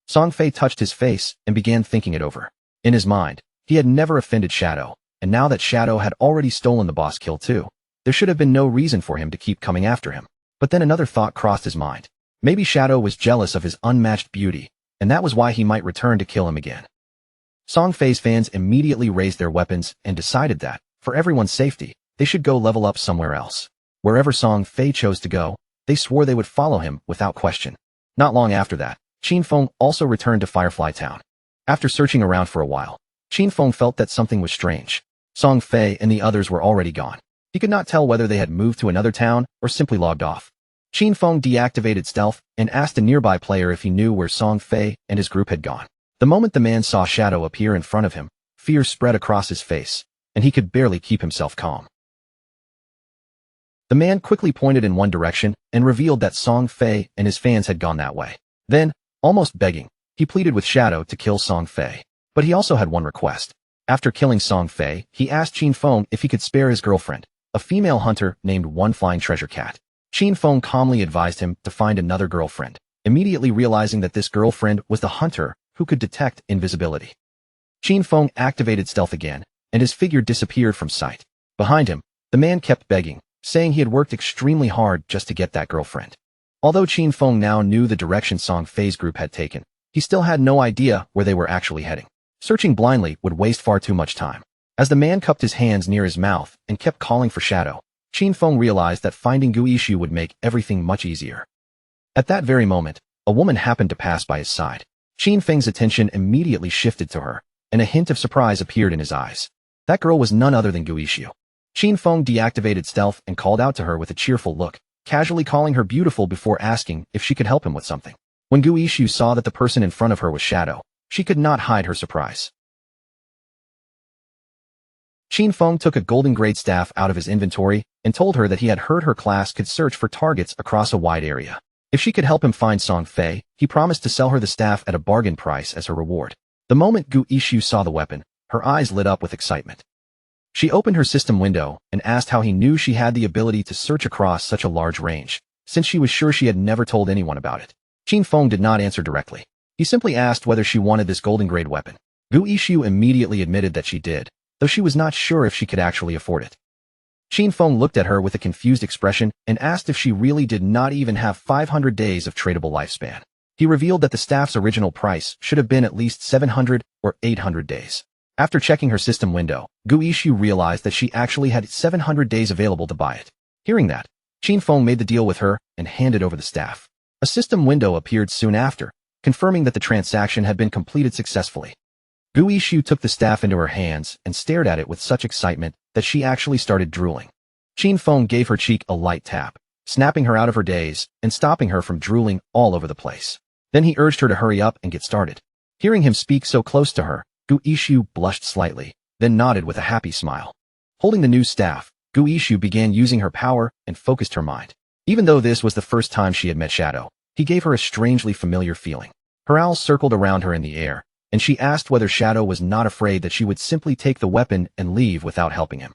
Song Fei touched his face and began thinking it over. In his mind, he had never offended Shadow, and now that Shadow had already stolen the boss kill too, there should have been no reason for him to keep coming after him. But then another thought crossed his mind. Maybe Shadow was jealous of his unmatched beauty, and that was why he might return to kill him again. Song Fei's fans immediately raised their weapons and decided that, for everyone's safety, they should go level up somewhere else. Wherever Song Fei chose to go, they swore they would follow him without question. Not long after that, Qin Feng also returned to Firefly Town. After searching around for a while, Qin Feng felt that something was strange. Song Fei and the others were already gone. He could not tell whether they had moved to another town or simply logged off. Qin Feng deactivated stealth and asked a nearby player if he knew where Song Fei and his group had gone. The moment the man saw Shadow appear in front of him, fear spread across his face, and he could barely keep himself calm. The man quickly pointed in one direction and revealed that Song Fei and his fans had gone that way. Then, almost begging, He pleaded with Shadow to kill Song Fei. But he also had one request. After killing Song Fei, he asked Qin Feng if he could spare his girlfriend, a female hunter named One Flying Treasure Cat. Qin Feng calmly advised him to find another girlfriend, immediately realizing that this girlfriend was the hunter who could detect invisibility. Qin Feng activated stealth again, and his figure disappeared from sight. Behind him, the man kept begging, saying he had worked extremely hard just to get that girlfriend. Although Qin Feng now knew the direction Song Fei's group had taken, he still had no idea where they were actually heading. Searching blindly would waste far too much time. As the man cupped his hands near his mouth and kept calling for Shadow, Qin Feng realized that finding Gu Yishu would make everything much easier. At that very moment, a woman happened to pass by his side. Qin Feng's attention immediately shifted to her, and a hint of surprise appeared in his eyes. That girl was none other than Gu Yishu. Qin Feng deactivated stealth and called out to her with a cheerful look, casually calling her beautiful before asking if she could help him with something. When Gu Yishu saw that the person in front of her was Shadow, she could not hide her surprise. Qin Feng took a golden grade staff out of his inventory and told her that he had heard her class could search for targets across a wide area. If she could help him find Song Fei, he promised to sell her the staff at a bargain price as her reward. The moment Gu Yishu saw the weapon, her eyes lit up with excitement. She opened her system window and asked how he knew she had the ability to search across such a large range, since she was sure she had never told anyone about it. Qin Feng did not answer directly. He simply asked whether she wanted this golden grade weapon. Gu Yishu immediately admitted that she did, though she was not sure if she could actually afford it. Qin Feng looked at her with a confused expression and asked if she really did not even have 500 days of tradable lifespan. He revealed that the staff's original price should have been at least 700 or 800 days. After checking her system window, Gu Yishu realized that she actually had 700 days available to buy it. Hearing that, Qin Feng made the deal with her and handed over the staff. A system window appeared soon after, confirming that the transaction had been completed successfully. Gu Yishu took the staff into her hands and stared at it with such excitement that she actually started drooling. Qin Feng gave her cheek a light tap, snapping her out of her daze and stopping her from drooling all over the place. Then he urged her to hurry up and get started. Hearing him speak so close to her, Gu Yishu blushed slightly, then nodded with a happy smile. Holding the new staff, Gu Yishu began using her power and focused her mind. Even though this was the first time she had met Shadow, he gave her a strangely familiar feeling. Her owl circled around her in the air, and she asked whether Shadow was not afraid that she would simply take the weapon and leave without helping him.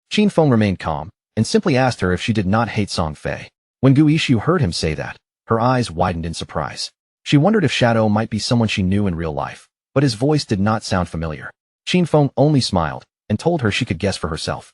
Qin Feng remained calm, and simply asked her if she did not hate Song Fei. When Gu Yishu heard him say that, her eyes widened in surprise. She wondered if Shadow might be someone she knew in real life, but his voice did not sound familiar. Qin Feng only smiled, and told her she could guess for herself.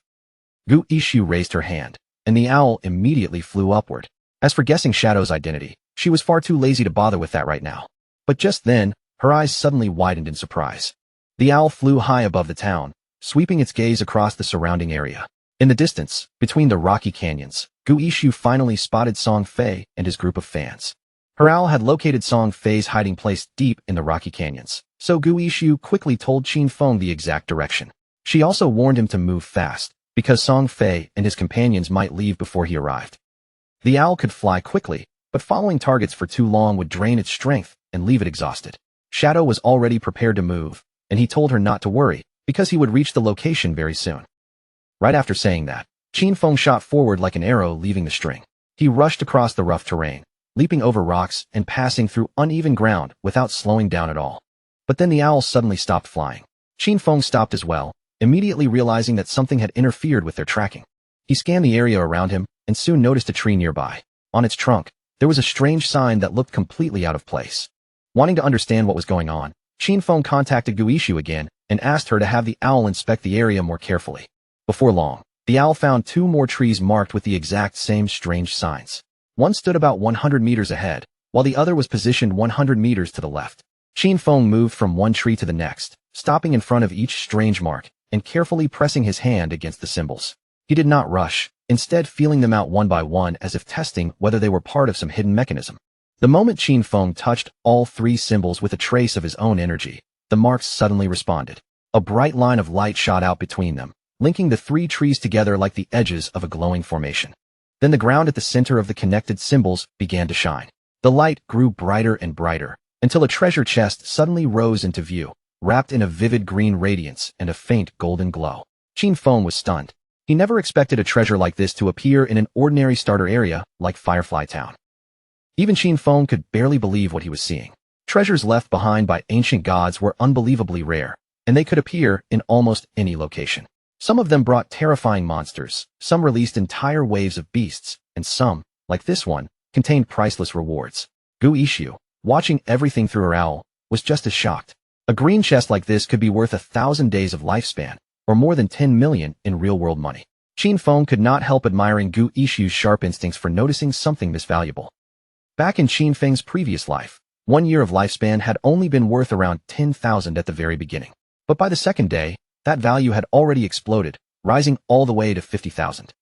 Gu Yishu raised her hand, and the owl immediately flew upward. As for guessing Shadow's identity, she was far too lazy to bother with that right now. But just then, her eyes suddenly widened in surprise. The owl flew high above the town, sweeping its gaze across the surrounding area. In the distance, between the rocky canyons, Gu Yishu finally spotted Song Fei and his group of fans. Her owl had located Song Fei's hiding place deep in the rocky canyons, so Gu Yishu quickly told Qin Feng the exact direction. She also warned him to move fast, because Song Fei and his companions might leave before he arrived. The owl could fly quickly, but following targets for too long would drain its strength and leave it exhausted. Shadow was already prepared to move, and he told her not to worry, because he would reach the location very soon. Right after saying that, Qin Feng shot forward like an arrow leaving the string. He rushed across the rough terrain, leaping over rocks and passing through uneven ground without slowing down at all. But then the owl suddenly stopped flying. Qin Feng stopped as well, immediately realizing that something had interfered with their tracking. He scanned the area around him and soon noticed a tree nearby. On its trunk, there was a strange sign that looked completely out of place. Wanting to understand what was going on, Qin Feng contacted Gu Yishu again and asked her to have the owl inspect the area more carefully. Before long, the owl found 2 more trees marked with the exact same strange signs. One stood about 100 meters ahead, while the other was positioned 100 meters to the left. Qin Feng moved from one tree to the next, stopping in front of each strange mark and carefully pressing his hand against the symbols. He did not rush, instead feeling them out one by one as if testing whether they were part of some hidden mechanism. The moment Qin Feng touched all 3 symbols with a trace of his own energy, the marks suddenly responded. A bright line of light shot out between them, linking the 3 trees together like the edges of a glowing formation. Then the ground at the center of the connected symbols began to shine. The light grew brighter and brighter, until a treasure chest suddenly rose into view, wrapped in a vivid green radiance and a faint golden glow. Qin Feng was stunned. He never expected a treasure like this to appear in an ordinary starter area like Firefly Town. Even Qin Feng could barely believe what he was seeing. Treasures left behind by ancient gods were unbelievably rare, and they could appear in almost any location. Some of them brought terrifying monsters, some released entire waves of beasts, and some, like this one, contained priceless rewards. Gu Ishu, watching everything through her owl, was just as shocked. A green chest like this could be worth 1,000 days of lifespan, or more than 10 million in real-world money. Qin Feng could not help admiring Gu Ishu's sharp instincts for noticing something misvaluable. Back in Qin Feng's previous life, 1 year of lifespan had only been worth around 10,000 at the very beginning. But by the second day, that value had already exploded, rising all the way to 50,000.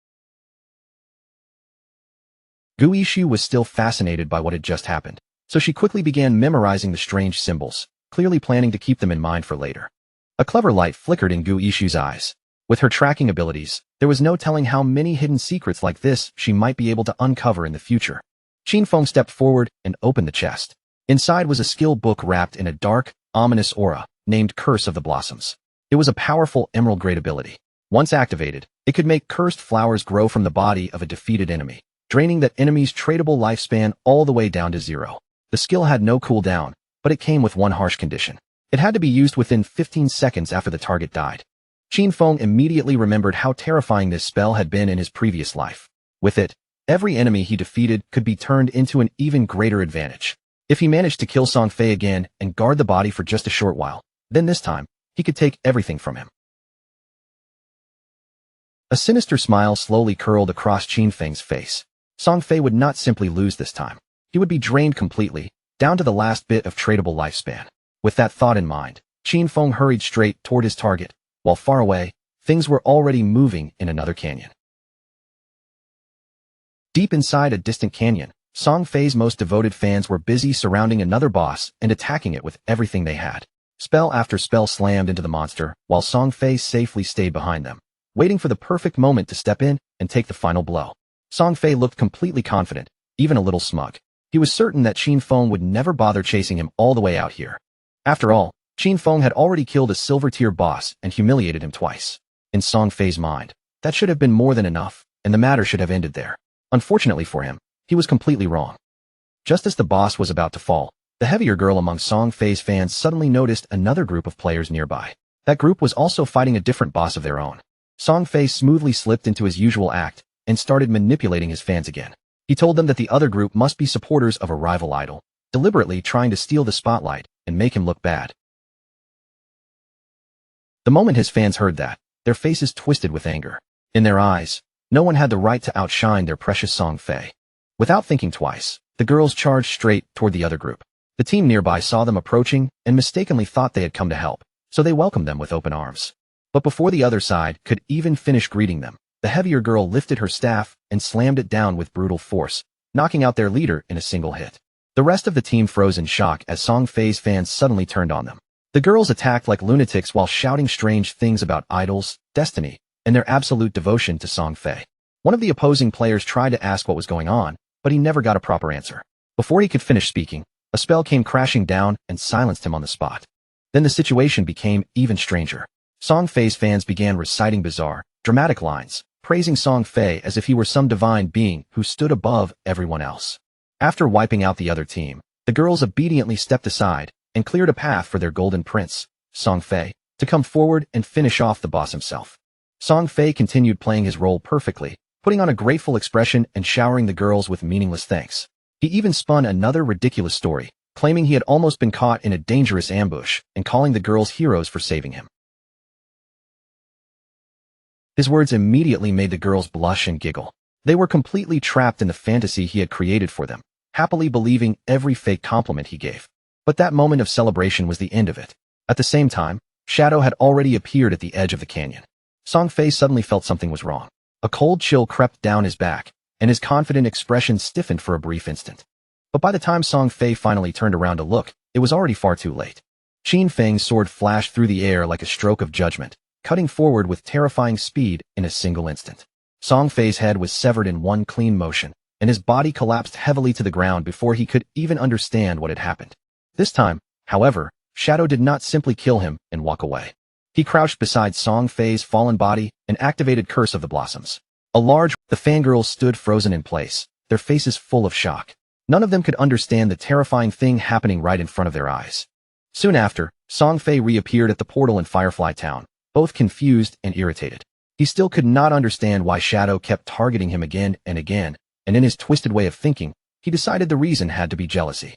Gu Ishu was still fascinated by what had just happened, so she quickly began memorizing the strange symbols, clearly planning to keep them in mind for later. A clever light flickered in Gu Ishu's eyes. With her tracking abilities, there was no telling how many hidden secrets like this she might be able to uncover in the future. Qin Feng stepped forward and opened the chest. Inside was a skill book wrapped in a dark, ominous aura, named Curse of the Blossoms. It was a powerful emerald-grade ability. Once activated, it could make cursed flowers grow from the body of a defeated enemy, draining that enemy's tradable lifespan all the way down to 0. The skill had no cooldown, but it came with one harsh condition. It had to be used within 15 seconds after the target died. Qin Feng immediately remembered how terrifying this spell had been in his previous life. With it, every enemy he defeated could be turned into an even greater advantage. If he managed to kill Song Fei again and guard the body for just a short while, then this time, he could take everything from him. A sinister smile slowly curled across Qin Feng's face. Song Fei would not simply lose this time. He would be drained completely, down to the last bit of tradable lifespan. With that thought in mind, Qin Feng hurried straight toward his target, while far away, things were already moving in another canyon. Deep inside a distant canyon, Song Fei's most devoted fans were busy surrounding another boss and attacking it with everything they had. Spell after spell slammed into the monster, while Song Fei safely stayed behind them, waiting for the perfect moment to step in and take the final blow. Song Fei looked completely confident, even a little smug. He was certain that Qin Feng would never bother chasing him all the way out here. After all, Qin Feng had already killed a silver-tier boss and humiliated him twice. In Song Fei's mind, that should have been more than enough, and the matter should have ended there. Unfortunately for him, he was completely wrong. Just as the boss was about to fall, the heavier girl among Song Fei's fans suddenly noticed another group of players nearby. That group was also fighting a different boss of their own. Song Fei smoothly slipped into his usual act and started manipulating his fans again. He told them that the other group must be supporters of a rival idol, deliberately trying to steal the spotlight and make him look bad. The moment his fans heard that, their faces twisted with anger. In their eyes, no one had the right to outshine their precious Song Fei. Without thinking twice, the girls charged straight toward the other group. The team nearby saw them approaching and mistakenly thought they had come to help, so they welcomed them with open arms. But before the other side could even finish greeting them, the heavier girl lifted her staff and slammed it down with brutal force, knocking out their leader in a single hit. The rest of the team froze in shock as Song Fei's fans suddenly turned on them. The girls attacked like lunatics while shouting strange things about idols, destiny, and their absolute devotion to Song Fei. One of the opposing players tried to ask what was going on, but he never got a proper answer. Before he could finish speaking, a spell came crashing down and silenced him on the spot. Then the situation became even stranger. Song Fei's fans began reciting bizarre, dramatic lines, praising Song Fei as if he were some divine being who stood above everyone else. After wiping out the other team, the girls obediently stepped aside and cleared a path for their golden prince, Song Fei, to come forward and finish off the boss himself. Song Fei continued playing his role perfectly, putting on a grateful expression and showering the girls with meaningless thanks. He even spun another ridiculous story, claiming he had almost been caught in a dangerous ambush and calling the girls heroes for saving him. His words immediately made the girls blush and giggle. They were completely trapped in the fantasy he had created for them, happily believing every fake compliment he gave. But that moment of celebration was the end of it. At the same time, Shadow had already appeared at the edge of the canyon. Song Fei suddenly felt something was wrong. A cold chill crept down his back, and his confident expression stiffened for a brief instant. But by the time Song Fei finally turned around to look, it was already far too late. Qin Feng's sword flashed through the air like a stroke of judgment, cutting forward with terrifying speed in a single instant. Song Fei's head was severed in one clean motion, and his body collapsed heavily to the ground before he could even understand what had happened. This time, however, Shadow did not simply kill him and walk away. He crouched beside Song Fei's fallen body and activated Curse of the Blossoms. The fangirls stood frozen in place, their faces full of shock. None of them could understand the terrifying thing happening right in front of their eyes. Soon after, Song Fei reappeared at the portal in Firefly Town, both confused and irritated. He still could not understand why Shadow kept targeting him again and again, and in his twisted way of thinking, he decided the reason had to be jealousy.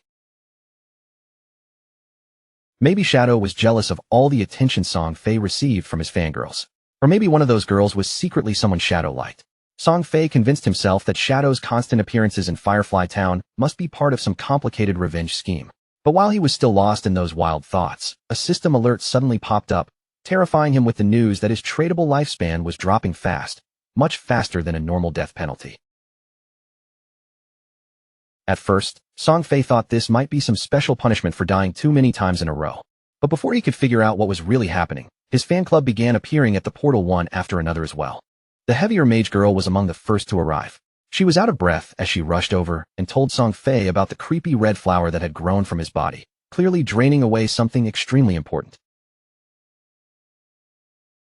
Maybe Shadow was jealous of all the attention Song Fei received from his fangirls. Or maybe one of those girls was secretly someone Shadow liked. Song Fei convinced himself that Shadow's constant appearances in Firefly Town must be part of some complicated revenge scheme. But while he was still lost in those wild thoughts, a system alert suddenly popped up, terrifying him with the news that his tradable lifespan was dropping fast, much faster than a normal death penalty. At first, Song Fei thought this might be some special punishment for dying too many times in a row. But before he could figure out what was really happening, his fan club began appearing at the portal one after another as well. The heavier mage girl was among the first to arrive. She was out of breath as she rushed over and told Song Fei about the creepy red flower that had grown from his body, clearly draining away something extremely important.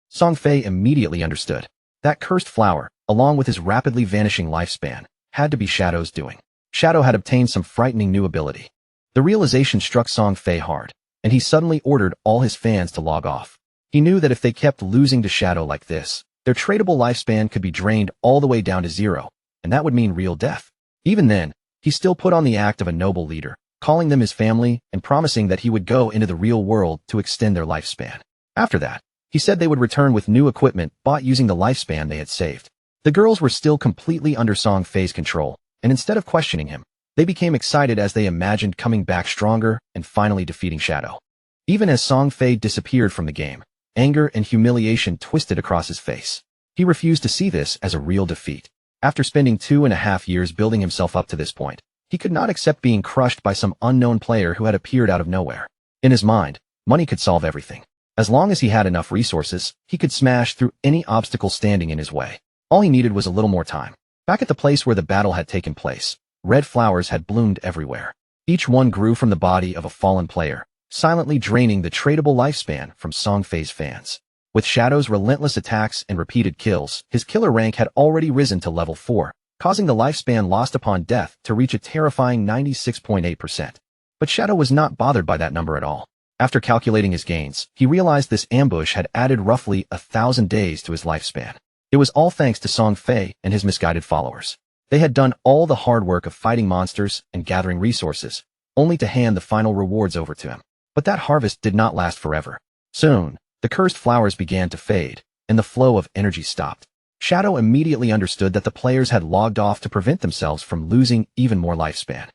Song Fei immediately understood. That cursed flower, along with his rapidly vanishing lifespan, had to be Shadow's doing. Shadow had obtained some frightening new ability. The realization struck Song Fei hard, and he suddenly ordered all his fans to log off. He knew that if they kept losing to Shadow like this, their tradable lifespan could be drained all the way down to zero, and that would mean real death. Even then, he still put on the act of a noble leader, calling them his family and promising that he would go into the real world to extend their lifespan. After that, he said they would return with new equipment bought using the lifespan they had saved. The girls were still completely under Song Fei's control, and instead of questioning him, they became excited as they imagined coming back stronger and finally defeating Shadow. Even as Song Fei disappeared from the game, anger and humiliation twisted across his face. He refused to see this as a real defeat. After spending 2.5 years building himself up to this point, he could not accept being crushed by some unknown player who had appeared out of nowhere. In his mind, money could solve everything. As long as he had enough resources, he could smash through any obstacle standing in his way. All he needed was a little more time. Back at the place where the battle had taken place, red flowers had bloomed everywhere. Each one grew from the body of a fallen player, silently draining the tradable lifespan from Song Fei's fans. With Shadow's relentless attacks and repeated kills, his killer rank had already risen to level 4, causing the lifespan lost upon death to reach a terrifying 96.8%. But Shadow was not bothered by that number at all. After calculating his gains, he realized this ambush had added roughly 1,000 days to his lifespan. It was all thanks to Song Fei and his misguided followers. They had done all the hard work of fighting monsters and gathering resources, only to hand the final rewards over to him. But that harvest did not last forever. Soon, the cursed flowers began to fade, and the flow of energy stopped. Shadow immediately understood that the players had logged off to prevent themselves from losing even more lifespan.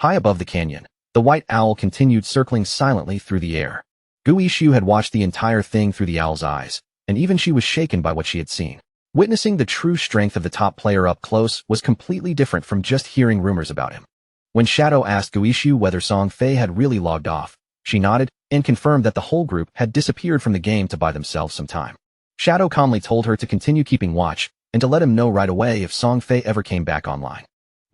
High above the canyon, the white owl continued circling silently through the air. Gu Yixu had watched the entire thing through the owl's eyes, and even she was shaken by what she had seen. Witnessing the true strength of the top player up close was completely different from just hearing rumors about him. When Shadow asked Gu Yixu whether Song Fei had really logged off, she nodded and confirmed that the whole group had disappeared from the game to buy themselves some time. Shadow calmly told her to continue keeping watch and to let him know right away if Song Fei ever came back online.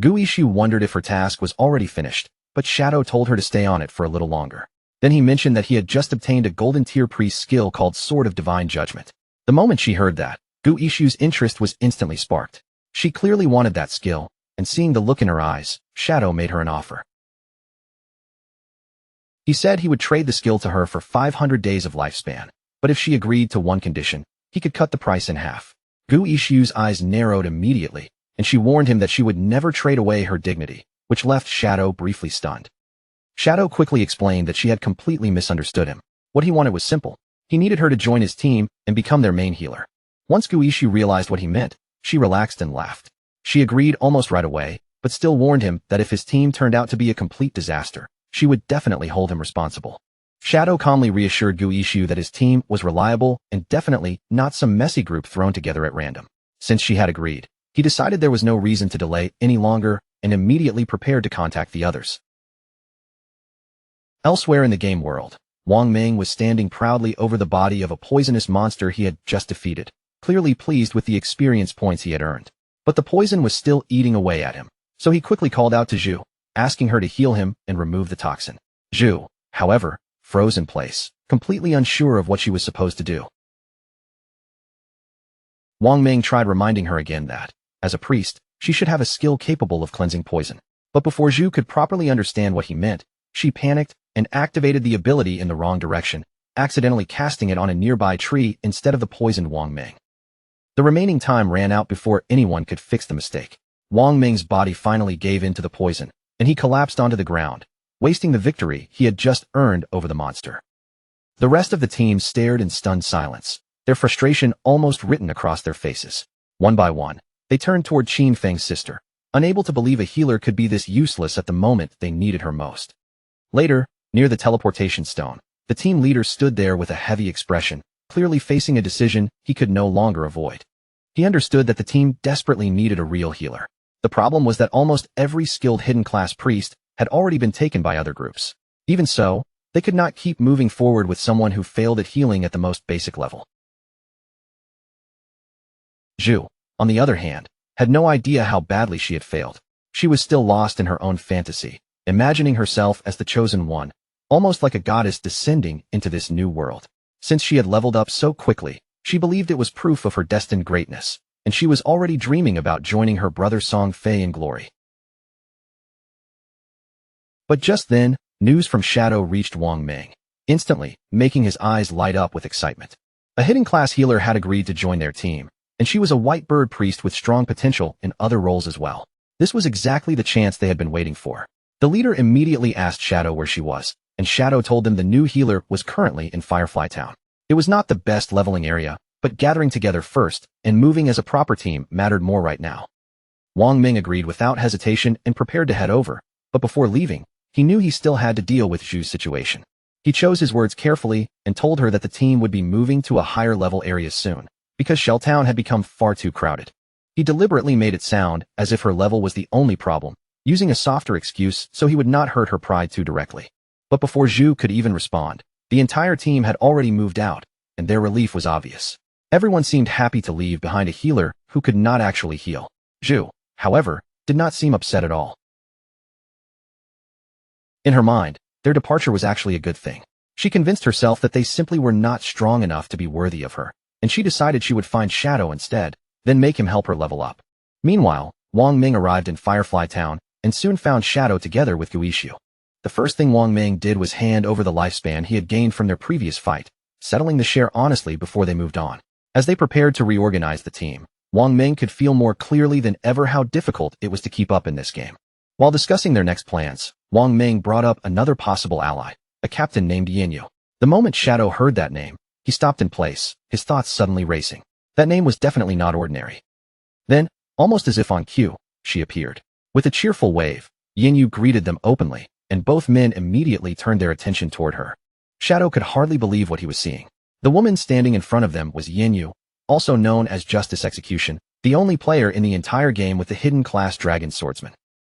Gu Yixu wondered if her task was already finished, but Shadow told her to stay on it for a little longer. Then he mentioned that he had just obtained a golden tier priest skill called Sword of Divine Judgment. The moment she heard that, Gu Yixu's interest was instantly sparked. She clearly wanted that skill, and seeing the look in her eyes, Shadow made her an offer. He said he would trade the skill to her for 500 days of lifespan, but if she agreed to one condition, he could cut the price in half. Gu Yixu's eyes narrowed immediately, and she warned him that she would never trade away her dignity, which left Shadow briefly stunned. Shadow quickly explained that she had completely misunderstood him. What he wanted was simple. He needed her to join his team and become their main healer. Once Gu Yixu realized what he meant, she relaxed and laughed. She agreed almost right away, but still warned him that if his team turned out to be a complete disaster, she would definitely hold him responsible. Shadow calmly reassured Gu Yixu that his team was reliable and definitely not some messy group thrown together at random. Since she had agreed, he decided there was no reason to delay any longer and immediately prepared to contact the others. Elsewhere in the game world, Wang Ming was standing proudly over the body of a poisonous monster he had just defeated, clearly pleased with the experience points he had earned. But the poison was still eating away at him, so he quickly called out to Zhu, asking her to heal him and remove the toxin. Zhu, however, froze in place, completely unsure of what she was supposed to do. Wang Ming tried reminding her again that, as a priest, She should have a skill capable of cleansing poison. But before Zhu could properly understand what he meant, she panicked and activated the ability in the wrong direction, accidentally casting it on a nearby tree instead of the poisoned Wang Ming. The remaining time ran out before anyone could fix the mistake. Wang Ming's body finally gave in to the poison, and he collapsed onto the ground, wasting the victory he had just earned over the monster. The rest of the team stared in stunned silence, their frustration almost written across their faces. One by one, they turned toward Qin Feng's sister, unable to believe a healer could be this useless at the moment they needed her most. Later, near the teleportation stone, the team leader stood there with a heavy expression, clearly facing a decision he could no longer avoid. He understood that the team desperately needed a real healer. The problem was that almost every skilled hidden class priest had already been taken by other groups. Even so, they could not keep moving forward with someone who failed at healing at the most basic level. Zhu, on the other hand, had no idea how badly she had failed. She was still lost in her own fantasy, imagining herself as the chosen one, almost like a goddess descending into this new world. Since she had leveled up so quickly, she believed it was proof of her destined greatness, and she was already dreaming about joining her brother Song Fei in glory. But just then, news from Shadow reached Wang Ming, instantly making his eyes light up with excitement. A hidden class healer had agreed to join their team, and she was a white bird priest with strong potential in other roles as well. This was exactly the chance they had been waiting for. The leader immediately asked Shadow where she was, and Shadow told them the new healer was currently in Firefly Town. It was not the best leveling area, but gathering together first and moving as a proper team mattered more right now. Wang Ming agreed without hesitation and prepared to head over, but before leaving, he knew he still had to deal with Zhu's situation. He chose his words carefully and told her that the team would be moving to a higher level area soon, because Shell Town had become far too crowded. He deliberately made it sound as if her level was the only problem, using a softer excuse so he would not hurt her pride too directly. But before Zhu could even respond, the entire team had already moved out, and their relief was obvious. Everyone seemed happy to leave behind a healer who could not actually heal. Zhu, however, did not seem upset at all. In her mind, their departure was actually a good thing. She convinced herself that they simply were not strong enough to be worthy of her, and she decided she would find Shadow instead, then make him help her level up. Meanwhile, Wang Ming arrived in Firefly Town and soon found Shadow together with Guishu. The first thing Wang Ming did was hand over the lifespan he had gained from their previous fight, settling the share honestly before they moved on. As they prepared to reorganize the team, Wang Ming could feel more clearly than ever how difficult it was to keep up in this game. While discussing their next plans, Wang Ming brought up another possible ally, a captain named Yinyu. The moment Shadow heard that name, he stopped in place, his thoughts suddenly racing. That name was definitely not ordinary. Then, almost as if on cue, she appeared. With a cheerful wave, Yinyu greeted them openly, and both men immediately turned their attention toward her. Shadow could hardly believe what he was seeing. The woman standing in front of them was Yinyu, also known as Justice Execution, the only player in the entire game with the hidden class Dragon Swordsman.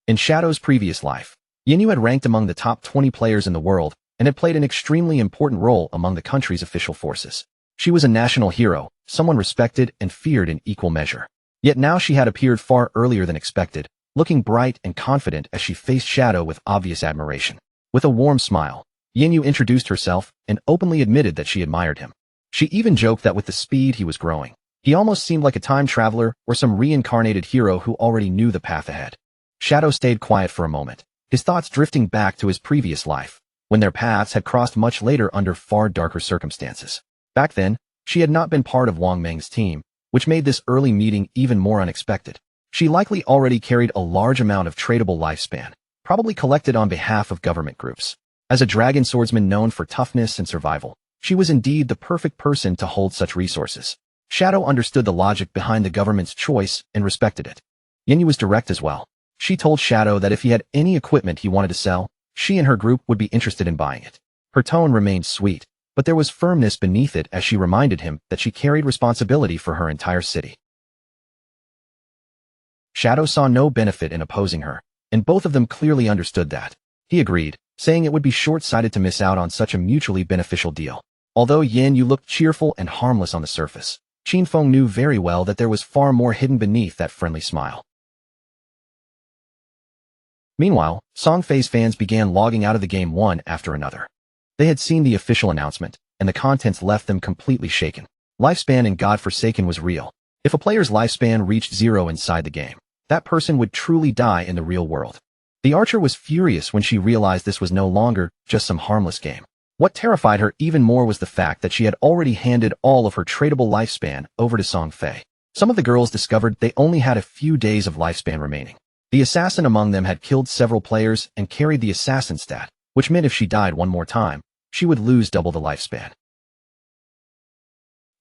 In Shadow's previous life, Yinyu had ranked among the top 20 players in the world and had played an extremely important role among the country's official forces. She was a national hero, someone respected and feared in equal measure. Yet now she had appeared far earlier than expected, looking bright and confident as she faced Shadow with obvious admiration. With a warm smile, Yinyu introduced herself and openly admitted that she admired him. She even joked that with the speed he was growing, he almost seemed like a time traveler or some reincarnated hero who already knew the path ahead. Shadow stayed quiet for a moment, his thoughts drifting back to his previous life, when their paths had crossed much later under far darker circumstances. Back then, she had not been part of Wang Ming's team, which made this early meeting even more unexpected. She likely already carried a large amount of tradable lifespan, probably collected on behalf of government groups. As a dragon swordsman known for toughness and survival, she was indeed the perfect person to hold such resources. Shadow understood the logic behind the government's choice and respected it. Yinyu was direct as well. She told Shadow that if he had any equipment he wanted to sell, she and her group would be interested in buying it. Her tone remained sweet, but there was firmness beneath it as she reminded him that she carried responsibility for her entire city. Shadow saw no benefit in opposing her, and both of them clearly understood that. He agreed, saying it would be short-sighted to miss out on such a mutually beneficial deal. Although Yinyu looked cheerful and harmless on the surface, Qin Feng knew very well that there was far more hidden beneath that friendly smile. Meanwhile, Song Fei's fans began logging out of the game one after another. They had seen the official announcement, and the contents left them completely shaken. Lifespan in God Forsaken was real. If a player's lifespan reached 0 inside the game, that person would truly die in the real world. The archer was furious when she realized this was no longer just some harmless game. What terrified her even more was the fact that she had already handed all of her tradable lifespan over to Song Fei. Some of the girls discovered they only had a few days of lifespan remaining. The assassin among them had killed several players and carried the assassin stat, which meant if she died one more time, she would lose double the lifespan.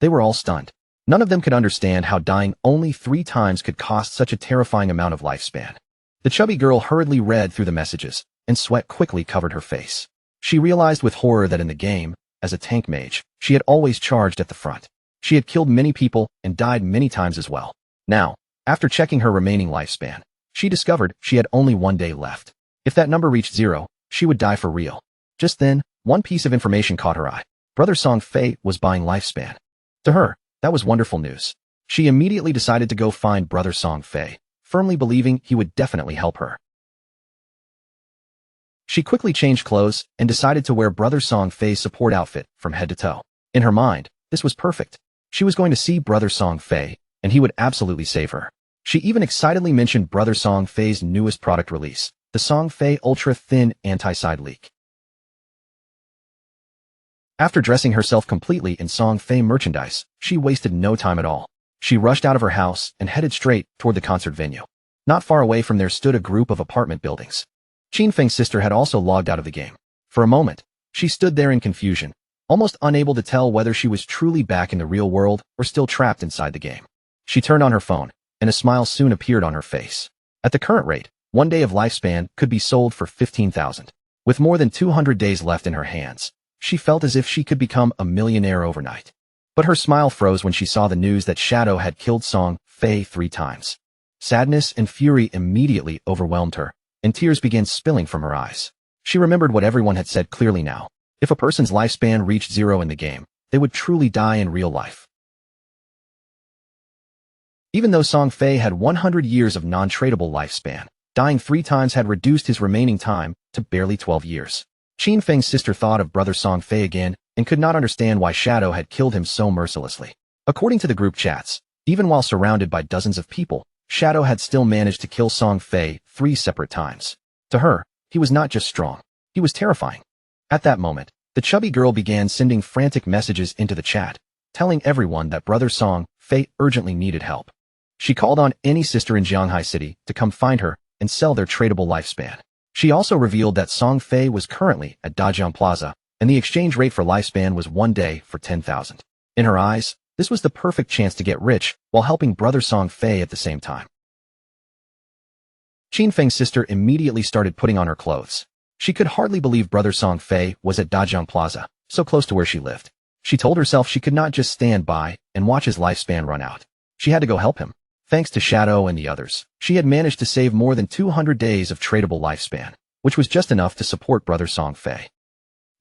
They were all stunned. None of them could understand how dying only 3 times could cost such a terrifying amount of lifespan. The chubby girl hurriedly read through the messages, and sweat quickly covered her face. She realized with horror that in the game, as a tank mage, she had always charged at the front. She had killed many people and died many times as well. Now, after checking her remaining lifespan, she discovered she had only 1 day left. If that number reached 0, she would die for real. Just then, one piece of information caught her eye. Brother Song Fei was buying lifespan. To her, that was wonderful news. She immediately decided to go find Brother Song Fei, firmly believing he would definitely help her. She quickly changed clothes and decided to wear Brother Song Fei's support outfit from head to toe. In her mind, this was perfect. She was going to see Brother Song Fei, and he would absolutely save her. She even excitedly mentioned Brother Song Fei's newest product release, the Song Fei Ultra Thin Anti-Side Leak. After dressing herself completely in Song Fei merchandise, she wasted no time at all. She rushed out of her house and headed straight toward the concert venue. Not far away from there stood a group of apartment buildings. Qin Feng's sister had also logged out of the game. For a moment, she stood there in confusion, almost unable to tell whether she was truly back in the real world or still trapped inside the game. She turned on her phone, and a smile soon appeared on her face. At the current rate, 1 day of lifespan could be sold for 15,000. With more than 200 days left in her hands, she felt as if she could become a millionaire overnight. But her smile froze when she saw the news that Shadow had killed Song Fei 3 times. Sadness and fury immediately overwhelmed her, and tears began spilling from her eyes. She remembered what everyone had said clearly now. If a person's lifespan reached 0 in the game, they would truly die in real life. Even though Song Fei had 100 years of non-tradable lifespan, dying 3 times had reduced his remaining time to barely 12 years. Qin Feng's sister thought of Brother Song Fei again and could not understand why Shadow had killed him so mercilessly. According to the group chats, even while surrounded by dozens of people, Shadow had still managed to kill Song Fei 3 separate times. To her, he was not just strong, he was terrifying. At that moment, the chubby girl began sending frantic messages into the chat, telling everyone that Brother Song Fei urgently needed help. She called on any sister in Jianghai City to come find her and sell their tradable lifespan. She also revealed that Song Fei was currently at Dajiang Plaza, and the exchange rate for lifespan was 1 day for 10,000. In her eyes, this was the perfect chance to get rich while helping Brother Song Fei at the same time. Qin Feng's sister immediately started putting on her clothes. She could hardly believe Brother Song Fei was at Dajiang Plaza, so close to where she lived. She told herself she could not just stand by and watch his lifespan run out. She had to go help him. Thanks to Shadow and the others, she had managed to save more than 200 days of tradable lifespan, which was just enough to support Brother Song Fei.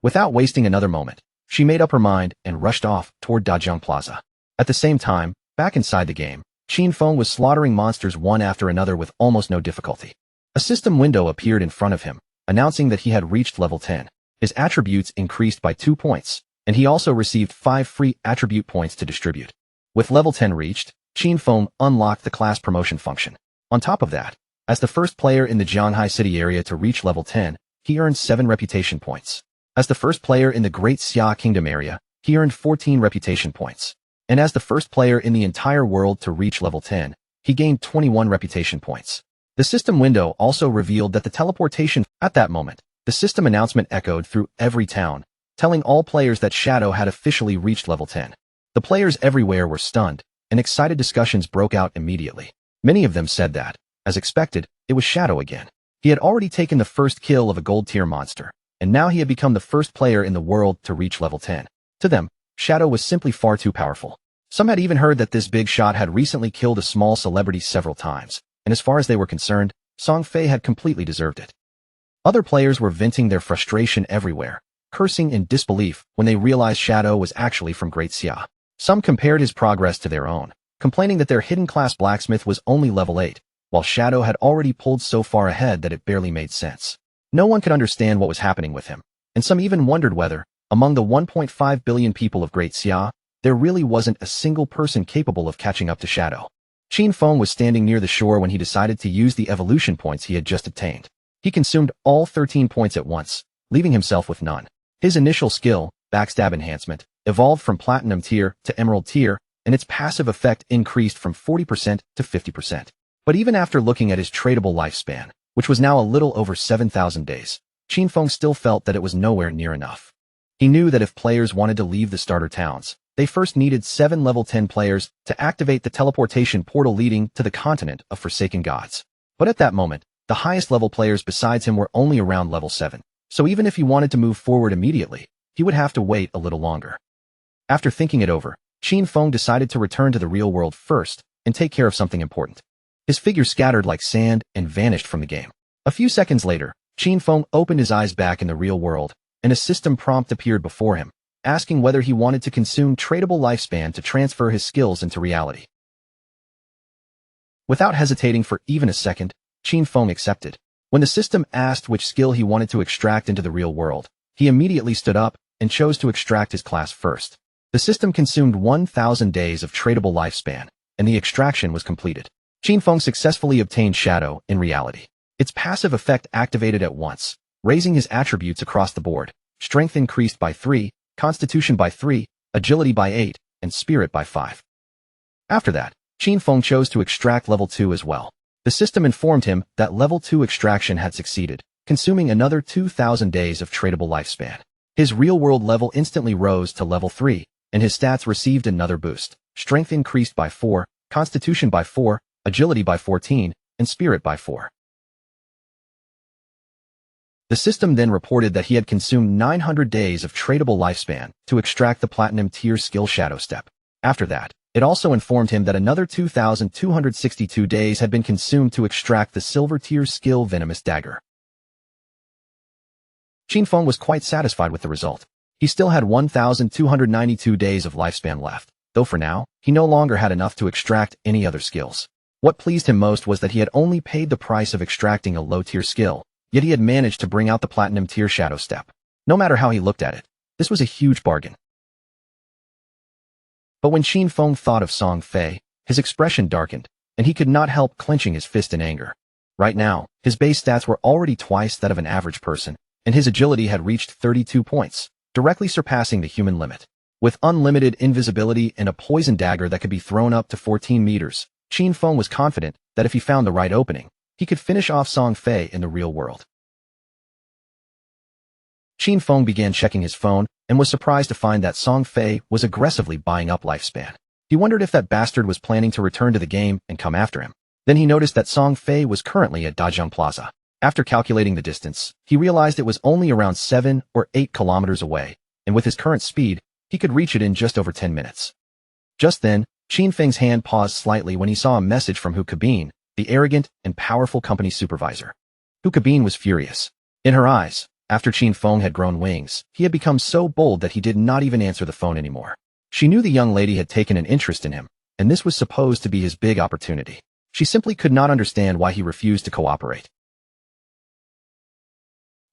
Without wasting another moment, she made up her mind and rushed off toward Dajiang Plaza. At the same time, back inside the game, Qin Feng was slaughtering monsters one after another with almost no difficulty. A system window appeared in front of him, announcing that he had reached level 10. His attributes increased by 2 points, and he also received 5 free attribute points to distribute. With level 10 reached, Qin Feng unlocked the class promotion function. On top of that, as the first player in the Jianghai City area to reach level 10, he earned 7 reputation points. As the first player in the Great Xia Kingdom area, he earned 14 reputation points. And as the first player in the entire world to reach level 10, he gained 21 reputation points. The system window also revealed that the teleportation. At that moment, the system announcement echoed through every town, telling all players that Shadow had officially reached level 10. The players everywhere were stunned, and excited discussions broke out immediately. Many of them said that, as expected, it was Shadow again. He had already taken the first kill of a gold-tier monster, and now he had become the first player in the world to reach level 10. To them, Shadow was simply far too powerful. Some had even heard that this big shot had recently killed a small celebrity several times, and as far as they were concerned, Song Fei had completely deserved it. Other players were venting their frustration everywhere, cursing in disbelief when they realized Shadow was actually from Great Xia. Some compared his progress to their own, complaining that their hidden class blacksmith was only level 8, while Shadow had already pulled so far ahead that it barely made sense. No one could understand what was happening with him, and some even wondered whether, among the 1.5 billion people of Great Xia, there really wasn't a single person capable of catching up to Shadow. Qin Feng was standing near the shore when he decided to use the evolution points he had just obtained. He consumed all 13 points at once, leaving himself with none. His initial skill, Backstab Enhancement, evolved from Platinum tier to Emerald tier, and its passive effect increased from 40% to 50%. But even after looking at his tradable lifespan, which was now a little over 7,000 days, Qin Feng still felt that it was nowhere near enough. He knew that if players wanted to leave the starter towns, they first needed 7 level 10 players to activate the teleportation portal leading to the continent of Forsaken Gods. But at that moment, the highest level players besides him were only around level 7, so even if he wanted to move forward immediately, he would have to wait a little longer. After thinking it over, Qin Feng decided to return to the real world first and take care of something important. His figure scattered like sand and vanished from the game. A few seconds later, Qin Feng opened his eyes back in the real world, and a system prompt appeared before him, asking whether he wanted to consume tradable lifespan to transfer his skills into reality. Without hesitating for even a second, Qin Feng accepted. When the system asked which skill he wanted to extract into the real world, he immediately stood up and chose to extract his class first. The system consumed 1,000 days of tradable lifespan, and the extraction was completed. Qin Feng successfully obtained Shadow in reality. Its passive effect activated at once, raising his attributes across the board. Strength increased by 3, Constitution by 3, Agility by 8, and Spirit by 5. After that, Qin Feng chose to extract level 2 as well. The system informed him that level 2 extraction had succeeded, consuming another 2,000 days of tradable lifespan. His real-world level instantly rose to level 3, and his stats received another boost. Strength increased by 4, Constitution by 4, Agility by 14, and Spirit by 4. The system then reported that he had consumed 900 days of tradable lifespan to extract the Platinum tier skill Shadow Step. After that, it also informed him that another 2,262 days had been consumed to extract the Silver tier skill Venomous Dagger. Qin Feng was quite satisfied with the result. He still had 1,292 days of lifespan left, though for now, he no longer had enough to extract any other skills. What pleased him most was that he had only paid the price of extracting a low-tier skill, yet he had managed to bring out the Platinum tier Shadow Step. No matter how he looked at it, this was a huge bargain. But when Qin Feng thought of Song Fei, his expression darkened, and he could not help clenching his fist in anger. Right now, his base stats were already twice that of an average person, and his agility had reached 32 points, directly surpassing the human limit. With unlimited invisibility and a poison dagger that could be thrown up to 14 meters, Qin Feng was confident that if he found the right opening, he could finish off Song Fei in the real world. Qin Feng began checking his phone and was surprised to find that Song Fei was aggressively buying up lifespan. He wondered if that bastard was planning to return to the game and come after him. Then he noticed that Song Fei was currently at Dajang Plaza. After calculating the distance, he realized it was only around 7 or 8 kilometers away, and with his current speed, he could reach it in just over 10 minutes. Just then, Qin Feng's hand paused slightly when he saw a message from Hu Cabin, the arrogant and powerful company supervisor. Hu Cabin was furious. In her eyes, after Qin Feng had grown wings, he had become so bold that he did not even answer the phone anymore. She knew the young lady had taken an interest in him, and this was supposed to be his big opportunity. She simply could not understand why he refused to cooperate.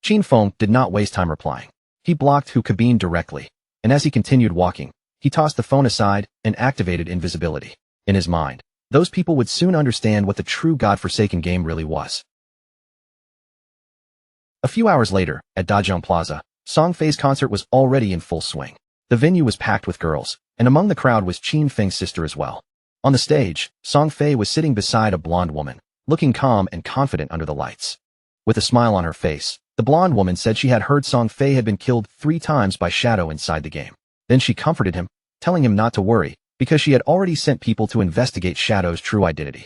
Qin Feng did not waste time replying. He blocked Hu Cabin directly, and as he continued walking, he tossed the phone aside and activated invisibility. In his mind, those people would soon understand what the true godforsaken game really was. A few hours later, at Dajang Plaza, Song Fei's concert was already in full swing. The venue was packed with girls, and among the crowd was Qin Feng's sister as well. On the stage, Song Fei was sitting beside a blonde woman, looking calm and confident under the lights. With a smile on her face, the blonde woman said she had heard Song Fei had been killed 3 times by Shadow inside the game. Then she comforted him, telling him not to worry, because she had already sent people to investigate Shadow's true identity.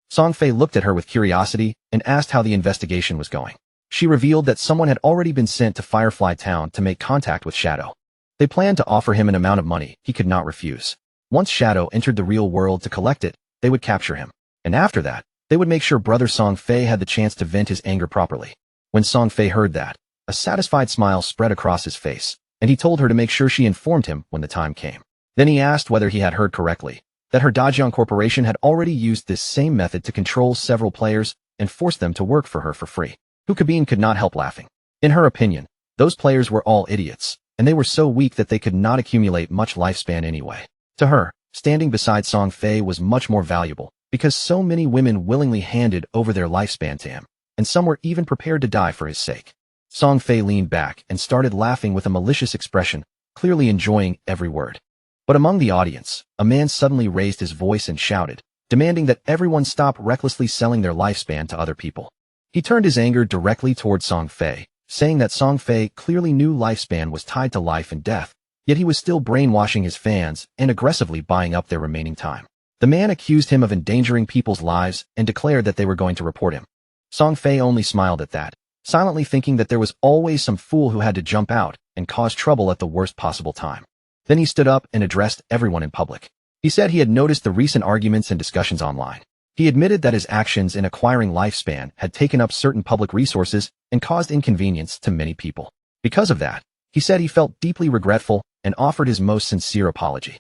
Song Fei looked at her with curiosity and asked how the investigation was going. She revealed that someone had already been sent to Firefly Town to make contact with Shadow. They planned to offer him an amount of money he could not refuse. Once Shadow entered the real world to collect it, they would capture him. And after that, they would make sure brother Song Fei had the chance to vent his anger properly. When Song Fei heard that, a satisfied smile spread across his face, and he told her to make sure she informed him when the time came. Then he asked whether he had heard correctly, that her Dajang Corporation had already used this same method to control several players and force them to work for her for free. Hu Cabin could not help laughing. In her opinion, those players were all idiots, and they were so weak that they could not accumulate much lifespan anyway. To her, standing beside Song Fei was much more valuable, because so many women willingly handed over their lifespan to him, and some were even prepared to die for his sake. Song Fei leaned back and started laughing with a malicious expression, clearly enjoying every word. But among the audience, a man suddenly raised his voice and shouted, demanding that everyone stop recklessly selling their lifespan to other people. He turned his anger directly toward Song Fei, saying that Song Fei clearly knew lifespan was tied to life and death, yet he was still brainwashing his fans and aggressively buying up their remaining time. The man accused him of endangering people's lives and declared that they were going to report him. Song Fei only smiled at that, silently thinking that there was always some fool who had to jump out and cause trouble at the worst possible time. Then he stood up and addressed everyone in public. He said he had noticed the recent arguments and discussions online. He admitted that his actions in acquiring lifespan had taken up certain public resources and caused inconvenience to many people. Because of that, he said he felt deeply regretful and offered his most sincere apology.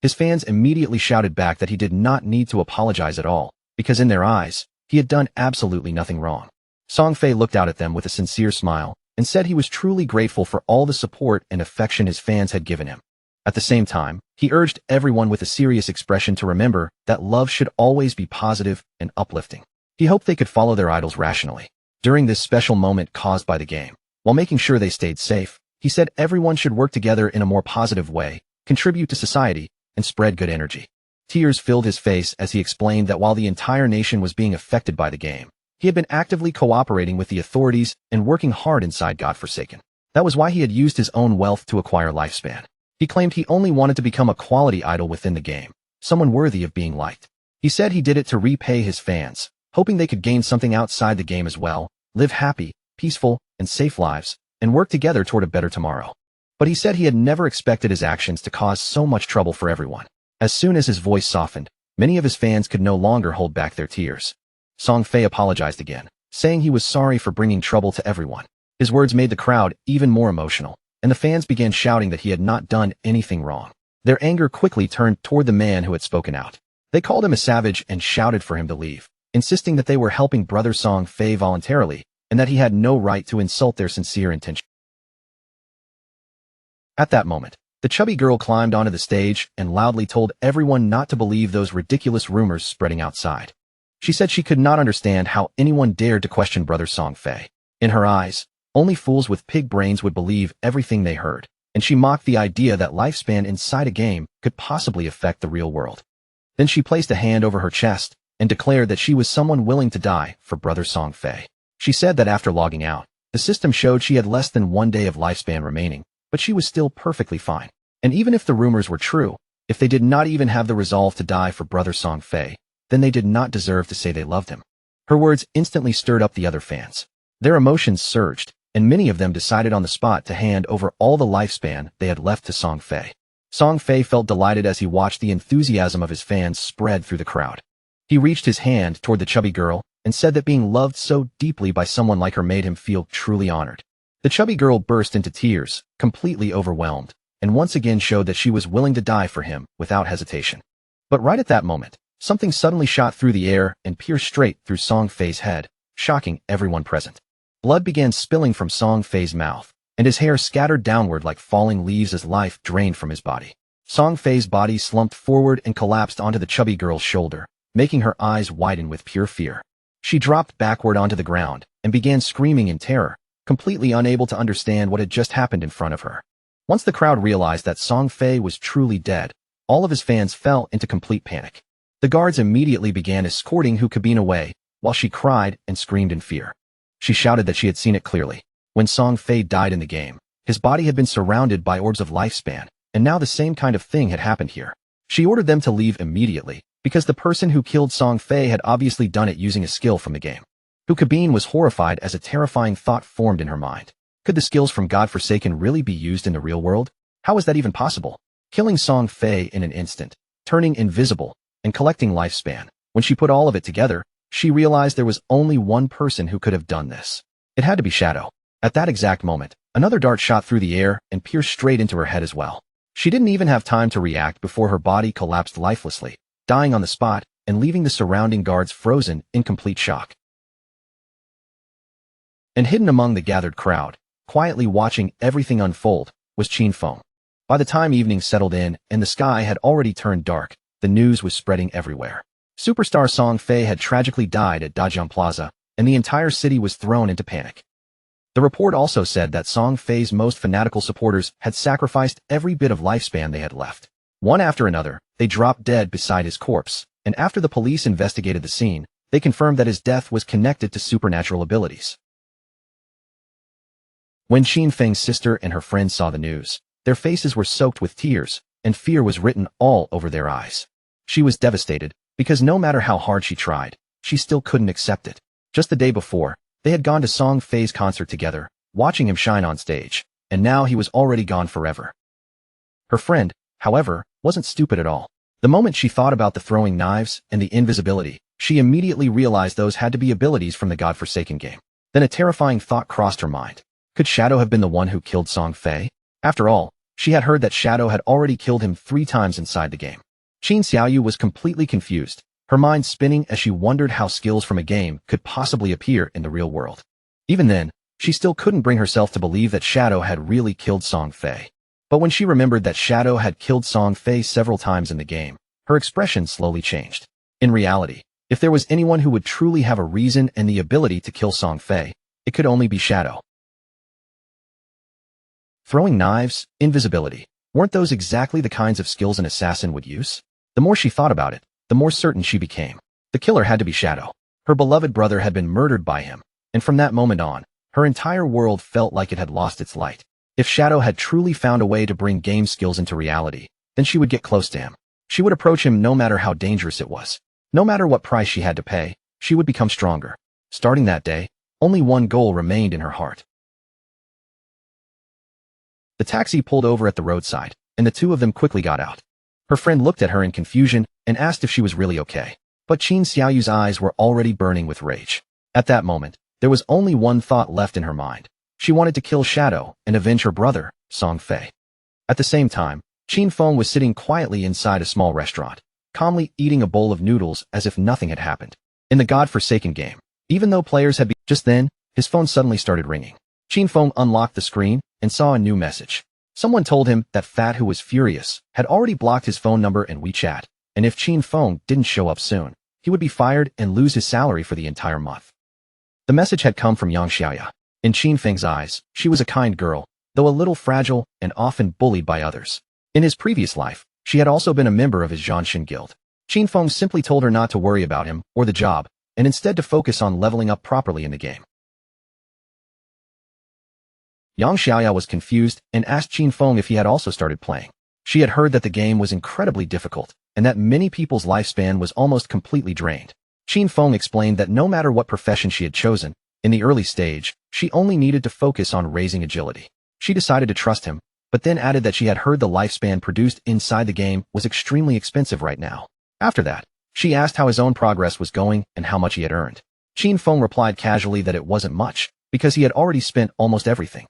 His fans immediately shouted back that he did not need to apologize at all, because in their eyes, he had done absolutely nothing wrong. Song Fei looked out at them with a sincere smile and said he was truly grateful for all the support and affection his fans had given him. At the same time, he urged everyone with a serious expression to remember that love should always be positive and uplifting. He hoped they could follow their idols rationally. During this special moment caused by the game, while making sure they stayed safe, he said everyone should work together in a more positive way, contribute to society, and spread good energy. Tears filled his face as he explained that while the entire nation was being affected by the game, he had been actively cooperating with the authorities and working hard inside Godforsaken. That was why he had used his own wealth to acquire lifespan. He claimed he only wanted to become a quality idol within the game, someone worthy of being liked. He said he did it to repay his fans, hoping they could gain something outside the game as well, live happy, peaceful, and safe lives, and work together toward a better tomorrow. But he said he had never expected his actions to cause so much trouble for everyone. As soon as his voice softened, many of his fans could no longer hold back their tears. Song Fei apologized again, saying he was sorry for bringing trouble to everyone. His words made the crowd even more emotional, and the fans began shouting that he had not done anything wrong. Their anger quickly turned toward the man who had spoken out. They called him a savage and shouted for him to leave, insisting that they were helping brother Song Fei voluntarily and that he had no right to insult their sincere intention. At that moment, the chubby girl climbed onto the stage and loudly told everyone not to believe those ridiculous rumors spreading outside. She said she could not understand how anyone dared to question brother Song Fei. In her eyes, only fools with pig brains would believe everything they heard, and she mocked the idea that lifespan inside a game could possibly affect the real world. Then she placed a hand over her chest and declared that she was someone willing to die for brother Song Fei. She said that after logging out, the system showed she had less than 1 day of lifespan remaining, but she was still perfectly fine. And even if the rumors were true, if they did not even have the resolve to die for brother Song Fei, then they did not deserve to say they loved him. Her words instantly stirred up the other fans. Their emotions surged, and many of them decided on the spot to hand over all the lifespan they had left to Song Fei. Song Fei felt delighted as he watched the enthusiasm of his fans spread through the crowd. He reached his hand toward the chubby girl and said that being loved so deeply by someone like her made him feel truly honored. The chubby girl burst into tears, completely overwhelmed, and once again showed that she was willing to die for him without hesitation. But right at that moment, something suddenly shot through the air and pierced straight through Song Fei's head, shocking everyone present. Blood began spilling from Song Fei's mouth, and his hair scattered downward like falling leaves as life drained from his body. Song Fei's body slumped forward and collapsed onto the chubby girl's shoulder, making her eyes widen with pure fear. She dropped backward onto the ground and began screaming in terror, completely unable to understand what had just happened in front of her. Once the crowd realized that Song Fei was truly dead, all of his fans fell into complete panic. The guards immediately began escorting Hu Kabin away, while she cried and screamed in fear. She shouted that she had seen it clearly. When Song Fei died in the game, his body had been surrounded by orbs of lifespan, and now the same kind of thing had happened here. She ordered them to leave immediately, because the person who killed Song Fei had obviously done it using a skill from the game. Hu Kabin was horrified as a terrifying thought formed in her mind. Could the skills from Godforsaken really be used in the real world? How was that even possible? Killing Song Fei in an instant, turning invisible, and collecting lifespan. When she put all of it together, she realized there was only one person who could have done this. It had to be Shadow. At that exact moment, another dart shot through the air and pierced straight into her head as well. She didn't even have time to react before her body collapsed lifelessly, dying on the spot and leaving the surrounding guards frozen in complete shock. And hidden among the gathered crowd, quietly watching everything unfold, was Qin Feng. By the time evening settled in and the sky had already turned dark, the news was spreading everywhere. Superstar Song Fei had tragically died at Dajang Plaza, and the entire city was thrown into panic. The report also said that Song Fei's most fanatical supporters had sacrificed every bit of lifespan they had left. One after another, they dropped dead beside his corpse, and after the police investigated the scene, they confirmed that his death was connected to supernatural abilities. When Qin Feng's sister and her friends saw the news, their faces were soaked with tears, and fear was written all over their eyes. She was devastated, because no matter how hard she tried, she still couldn't accept it. Just the day before, they had gone to Song Fei's concert together, watching him shine on stage, and now he was already gone forever. Her friend, however, wasn't stupid at all. The moment she thought about the throwing knives and the invisibility, she immediately realized those had to be abilities from the godforsaken game. Then a terrifying thought crossed her mind. Could Shadow have been the one who killed Song Fei? After all, she had heard that Shadow had already killed him 3 times inside the game. Qin Xiaoyu was completely confused, her mind spinning as she wondered how skills from a game could possibly appear in the real world. Even then, she still couldn't bring herself to believe that Shadow had really killed Song Fei. But when she remembered that Shadow had killed Song Fei several times in the game, her expression slowly changed. In reality, if there was anyone who would truly have a reason and the ability to kill Song Fei, it could only be Shadow. Throwing knives, invisibility, weren't those exactly the kinds of skills an assassin would use? The more she thought about it, the more certain she became. The killer had to be Shadow. Her beloved brother had been murdered by him, and from that moment on, her entire world felt like it had lost its light. If Shadow had truly found a way to bring game skills into reality, then she would get close to him. She would approach him no matter how dangerous it was. No matter what price she had to pay, she would become stronger. Starting that day, only one goal remained in her heart. The taxi pulled over at the roadside, and the two of them quickly got out. Her friend looked at her in confusion and asked if she was really okay. But Qin Xiaoyu's eyes were already burning with rage. At that moment, there was only one thought left in her mind. She wanted to kill Shadow and avenge her brother, Song Fei. At the same time, Qin Feng was sitting quietly inside a small restaurant, calmly eating a bowl of noodles as if nothing had happened. In the godforsaken game, even though players had been— Just then, his phone suddenly started ringing. Qin Feng unlocked the screen and saw a new message. Someone told him that Fat, who was furious, had already blocked his phone number and WeChat, and if Qin Feng didn't show up soon, he would be fired and lose his salary for the entire month. The message had come from Yang Xiaoya. In Qin Feng's eyes, she was a kind girl, though a little fragile and often bullied by others. In his previous life, she had also been a member of his Zhanshin guild. Qin Feng simply told her not to worry about him or the job, and instead to focus on leveling up properly in the game. Yang Xiaoya was confused and asked Qin Feng if he had also started playing. She had heard that the game was incredibly difficult, and that many people's lifespan was almost completely drained. Qin Feng explained that no matter what profession she had chosen, in the early stage, she only needed to focus on raising agility. She decided to trust him, but then added that she had heard the lifespan produced inside the game was extremely expensive right now. After that, she asked how his own progress was going and how much he had earned. Qin Feng replied casually that it wasn't much, because he had already spent almost everything.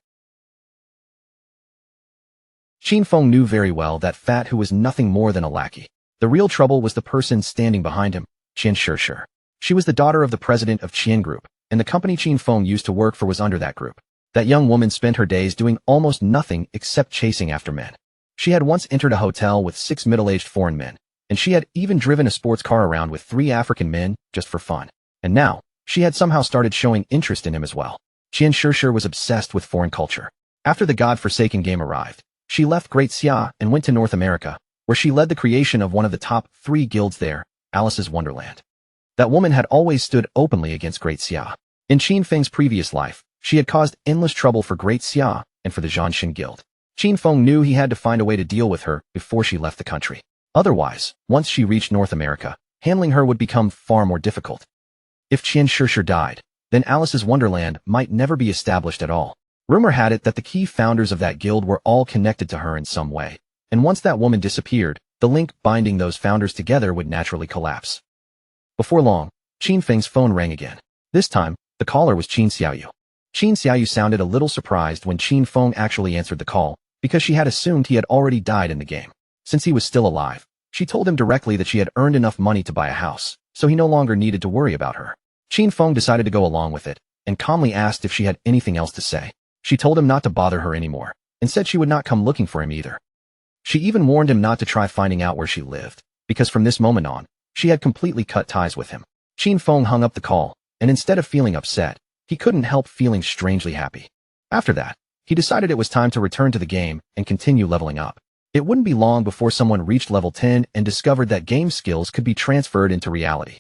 Qin Feng knew very well that Fat, who was nothing more than a lackey. The real trouble was the person standing behind him, Qian Shishir. She was the daughter of the president of Qian Group, and the company Qin Feng used to work for was under that group. That young woman spent her days doing almost nothing except chasing after men. She had once entered a hotel with 6 middle-aged foreign men, and she had even driven a sports car around with 3 African men just for fun. And now, she had somehow started showing interest in him as well. Qian Shishir was obsessed with foreign culture. After the godforsaken game arrived, she left Great Xia and went to North America, where she led the creation of one of the top 3 guilds there, Alice's Wonderland. That woman had always stood openly against Great Xia. In Qin Feng's previous life, she had caused endless trouble for Great Xia and for the Zhanshin Guild. Qin Feng knew he had to find a way to deal with her before she left the country. Otherwise, once she reached North America, handling her would become far more difficult. If Qian Shishir died, then Alice's Wonderland might never be established at all. Rumor had it that the key founders of that guild were all connected to her in some way, and once that woman disappeared, the link binding those founders together would naturally collapse. Before long, Qin Feng's phone rang again. This time, the caller was Qin Xiaoyu. Qin Xiaoyu sounded a little surprised when Qin Feng actually answered the call, because she had assumed he had already died in the game. Since he was still alive, she told him directly that she had earned enough money to buy a house, so he no longer needed to worry about her. Qin Feng decided to go along with it, and calmly asked if she had anything else to say. She told him not to bother her anymore, and said she would not come looking for him either. She even warned him not to try finding out where she lived, because from this moment on, She had completely cut ties with him. Qin Feng hung up the call, and instead of feeling upset, he couldn't help feeling strangely happy. After that, he decided it was time to return to the game and continue leveling up. It wouldn't be long before someone reached level 10 and discovered that game skills could be transferred into reality.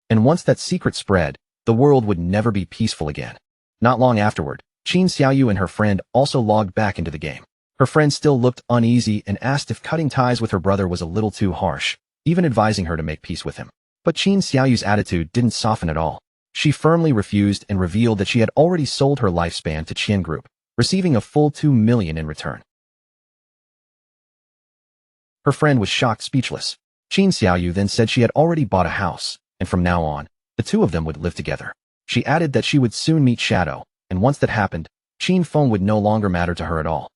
And once that secret spread, the world would never be peaceful again. Not long afterward, Qin Xiaoyu and her friend also logged back into the game. Her friend still looked uneasy and asked if cutting ties with her brother was a little too harsh, even advising her to make peace with him. But Qin Xiaoyu's attitude didn't soften at all. She firmly refused and revealed that she had already sold her lifespan to Qian Group, receiving a full 2 million in return. Her friend was shocked speechless. Qin Xiaoyu then said she had already bought a house, and from now on, the two of them would live together. She added that she would soon meet Shadow, and once that happened, Qin Feng would no longer matter to her at all.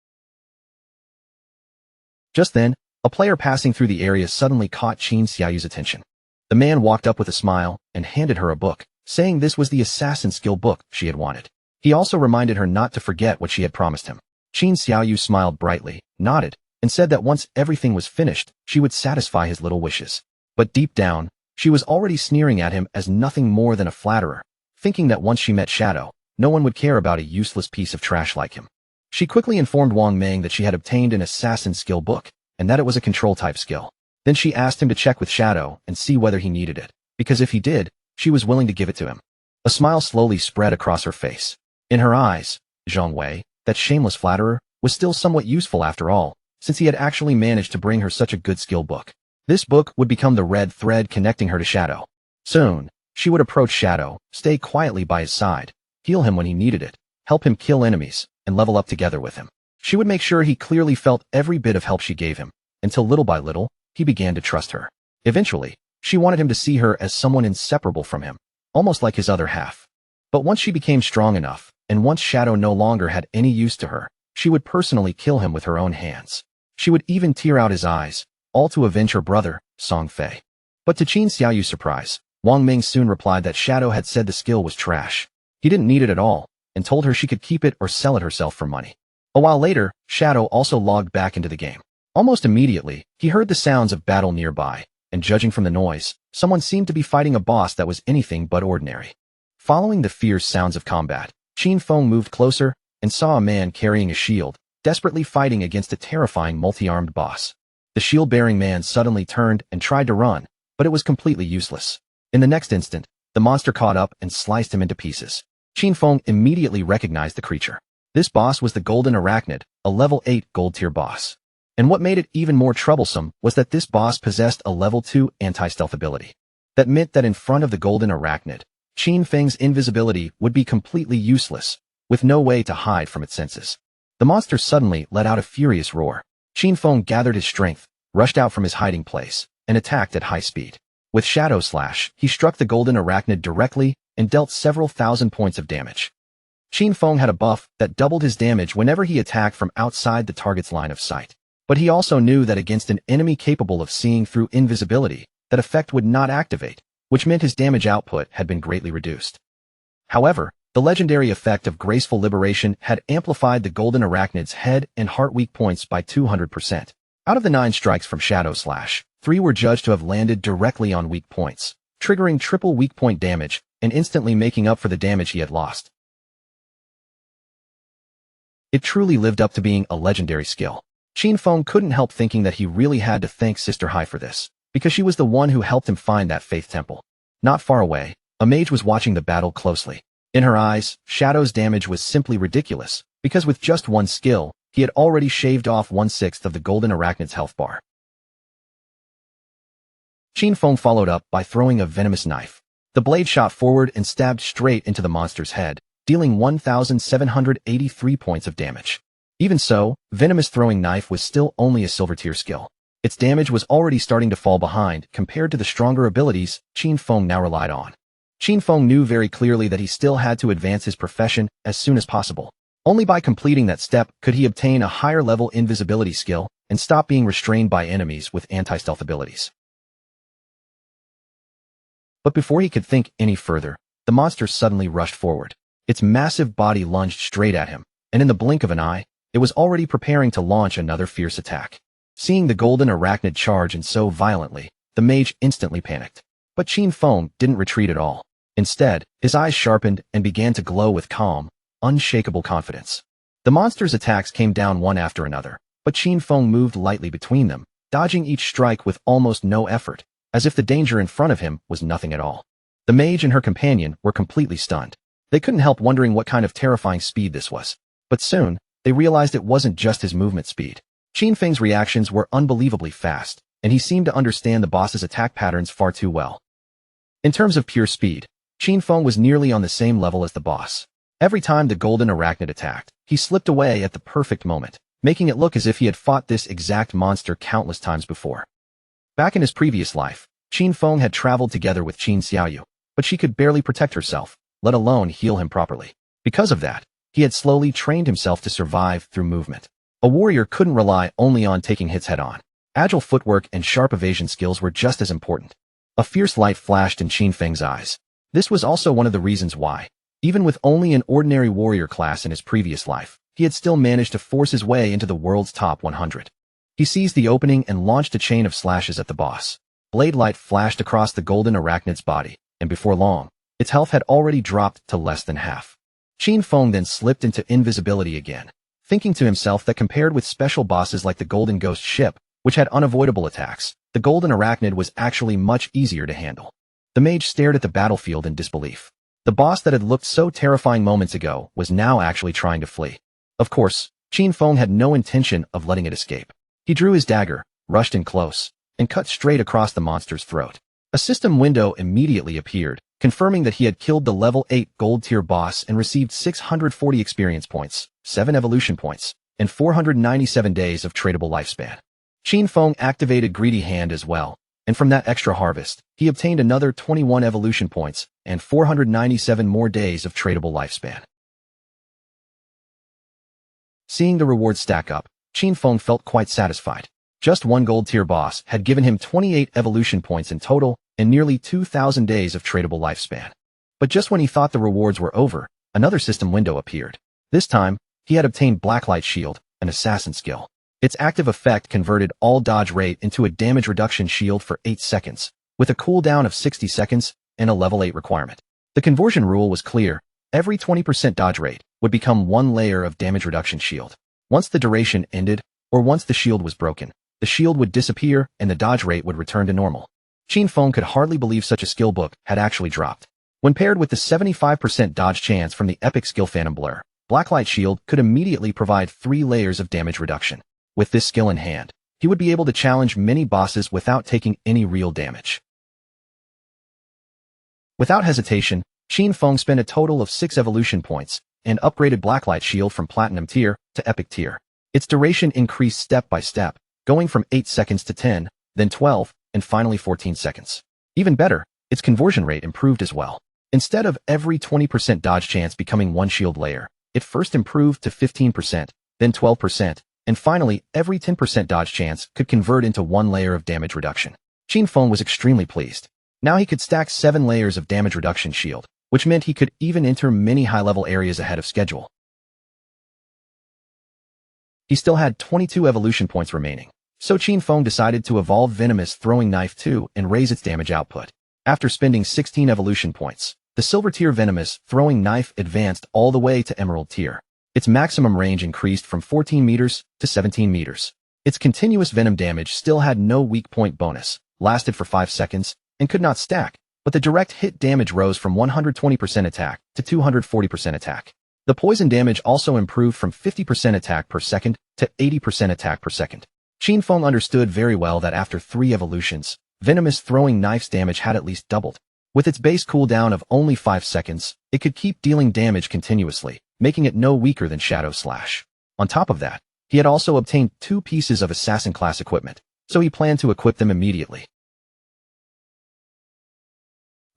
Just then, a player passing through the area suddenly caught Qin Xiaoyu's attention. The man walked up with a smile and handed her a book, saying this was the assassin skill book she had wanted. He also reminded her not to forget what she had promised him. Qin Xiaoyu smiled brightly, nodded, and said that once everything was finished, she would satisfy his little wishes. But deep down, she was already sneering at him as nothing more than a flatterer, thinking that once she met Shadow, no one would care about a useless piece of trash like him. She quickly informed Wang Meng that she had obtained an assassin skill book, and that it was a control-type skill. Then she asked him to check with Shadow and see whether he needed it, because if he did, she was willing to give it to him. A smile slowly spread across her face. In her eyes, Zhang Wei, that shameless flatterer, was still somewhat useful after all, since he had actually managed to bring her such a good skill book. This book would become the red thread connecting her to Shadow. Soon, she would approach Shadow, stay quietly by his side, heal him when he needed it, help him kill enemies, and level up together with him. She would make sure he clearly felt every bit of help she gave him, until little by little, he began to trust her. Eventually, she wanted him to see her as someone inseparable from him, almost like his other half. But once she became strong enough, and once Shadow no longer had any use to her, she would personally kill him with her own hands. She would even tear out his eyes, all to avenge her brother, Song Fei. But to Qin Xiaoyu's surprise, Wang Ming soon replied that Shadow had said the skill was trash. He didn't need it at all, and told her she could keep it or sell it herself for money. A while later, Shadow also logged back into the game. Almost immediately, he heard the sounds of battle nearby, and judging from the noise, someone seemed to be fighting a boss that was anything but ordinary. Following the fierce sounds of combat, Qin Feng moved closer and saw a man carrying a shield, desperately fighting against a terrifying multi-armed boss. The shield-bearing man suddenly turned and tried to run, but it was completely useless. In the next instant, the monster caught up and sliced him into pieces. Qin Feng immediately recognized the creature. This boss was the Golden Arachnid, a level 8 gold-tier boss. And what made it even more troublesome was that this boss possessed a level 2 anti-stealth ability. That meant that in front of the Golden Arachnid, Qin Feng's invisibility would be completely useless, with no way to hide from its senses. The monster suddenly let out a furious roar. Qin Feng gathered his strength, rushed out from his hiding place, and attacked at high speed. With Shadow Slash, he struck the Golden Arachnid directly and dealt several thousand points of damage. Qin Feng had a buff that doubled his damage whenever he attacked from outside the target's line of sight. But he also knew that against an enemy capable of seeing through invisibility, that effect would not activate, which meant his damage output had been greatly reduced. However, the legendary effect of Graceful Liberation had amplified the Golden Arachnid's head and heart weak points by 200%. Out of the 9 strikes from Shadow Slash, 3 were judged to have landed directly on weak points, triggering triple weak point damage and instantly making up for the damage he had lost. It truly lived up to being a legendary skill. Qin Feng couldn't help thinking that he really had to thank Sister Hai for this, because she was the one who helped him find that faith temple. Not far away, a mage was watching the battle closely. In her eyes, Shadow's damage was simply ridiculous, because with just one skill, he had already shaved off 1/6 of the Golden Arachnid's health bar. Qin Feng followed up by throwing a venomous knife. The blade shot forward and stabbed straight into the monster's head, dealing 1,783 points of damage. Even so, Venomous Throwing Knife was still only a silver tier skill. Its damage was already starting to fall behind compared to the stronger abilities Qin Feng now relied on. Qin Feng knew very clearly that he still had to advance his profession as soon as possible. Only by completing that step could he obtain a higher level invisibility skill and stop being restrained by enemies with anti-stealth abilities. But before he could think any further, the monster suddenly rushed forward. Its massive body lunged straight at him, and in the blink of an eye, it was already preparing to launch another fierce attack. Seeing the Golden Arachnid charge and so violently, the mage instantly panicked. But Qin Feng didn't retreat at all. Instead, his eyes sharpened and began to glow with calm, unshakable confidence. The monster's attacks came down one after another, but Qin Feng moved lightly between them, dodging each strike with almost no effort, as if the danger in front of him was nothing at all. The mage and her companion were completely stunned. They couldn't help wondering what kind of terrifying speed this was. But soon, they realized it wasn't just his movement speed. Qin Feng's reactions were unbelievably fast, and he seemed to understand the boss's attack patterns far too well. In terms of pure speed, Qin Feng was nearly on the same level as the boss. Every time the golden arachnid attacked, he slipped away at the perfect moment, making it look as if he had fought this exact monster countless times before. Back in his previous life, Qin Feng had traveled together with Qin Xiaoyu, but she could barely protect herself, let alone heal him properly. Because of that, he had slowly trained himself to survive through movement. A warrior couldn't rely only on taking hits head-on. Agile footwork and sharp evasion skills were just as important. A fierce light flashed in Qin Feng's eyes. This was also one of the reasons why, even with only an ordinary warrior class in his previous life, he had still managed to force his way into the world's top 100. He seized the opening and launched a chain of slashes at the boss. Blade light flashed across the golden arachnid's body, and before long, its health had already dropped to less than half. Qin Feng then slipped into invisibility again, thinking to himself that compared with special bosses like the Golden Ghost Ship, which had unavoidable attacks, the golden arachnid was actually much easier to handle. The mage stared at the battlefield in disbelief. The boss that had looked so terrifying moments ago was now actually trying to flee. Of course, Qin Feng had no intention of letting it escape. He drew his dagger, rushed in close, and cut straight across the monster's throat. A system window immediately appeared, confirming that he had killed the level 8 gold tier boss and received 640 experience points, 7 evolution points, and 497 days of tradable lifespan. Qin Feng activated Greedy Hand as well, and from that extra harvest, he obtained another 21 evolution points and 497 more days of tradable lifespan. Seeing the rewards stack up, Qin Feng felt quite satisfied. Just one gold tier boss had given him 28 evolution points in total and nearly 2,000 days of tradable lifespan. But just when he thought the rewards were over, another system window appeared. This time, he had obtained Blacklight Shield, an assassin skill. Its active effect converted all dodge rate into a damage reduction shield for 8 seconds, with a cooldown of 60 seconds and a level 8 requirement. The conversion rule was clear. Every 20% dodge rate would become 1 layer of damage reduction shield. Once the duration ended, or once the shield was broken, the shield would disappear and the dodge rate would return to normal. Qin Feng could hardly believe such a skill book had actually dropped. When paired with the 75% dodge chance from the epic skill Phantom Blur, Blacklight Shield could immediately provide 3 layers of damage reduction. With this skill in hand, he would be able to challenge many bosses without taking any real damage. Without hesitation, Qin Feng spent a total of 6 evolution points and upgraded Blacklight Shield from Platinum tier to Epic tier. Its duration increased step by step, going from 8 seconds to 10, then 12, and finally 14 seconds. Even better, its conversion rate improved as well. Instead of every 20% dodge chance becoming 1 shield layer, it first improved to 15%, then 12%, and finally every 10% dodge chance could convert into 1 layer of damage reduction. Qin Feng was extremely pleased. Now he could stack 7 layers of damage reduction shield, which meant he could even enter many high-level areas ahead of schedule. He still had 22 evolution points remaining, so Qin Feng decided to evolve Venomous Throwing Knife 2 and raise its damage output. After spending 16 evolution points, the Silver tier Venomous Throwing Knife advanced all the way to Emerald tier. Its maximum range increased from 14 meters to 17 meters. Its continuous venom damage still had no weak point bonus, lasted for 5 seconds, and could not stack, but the direct hit damage rose from 120% attack to 240% attack. The poison damage also improved from 50% attack per second to 80% attack per second. Qin Feng understood very well that after 3 evolutions, Venomous Throwing Knife's damage had at least doubled. With its base cooldown of only 5 seconds, it could keep dealing damage continuously, making it no weaker than Shadow Slash. On top of that, he had also obtained 2 pieces of assassin class equipment, so he planned to equip them immediately.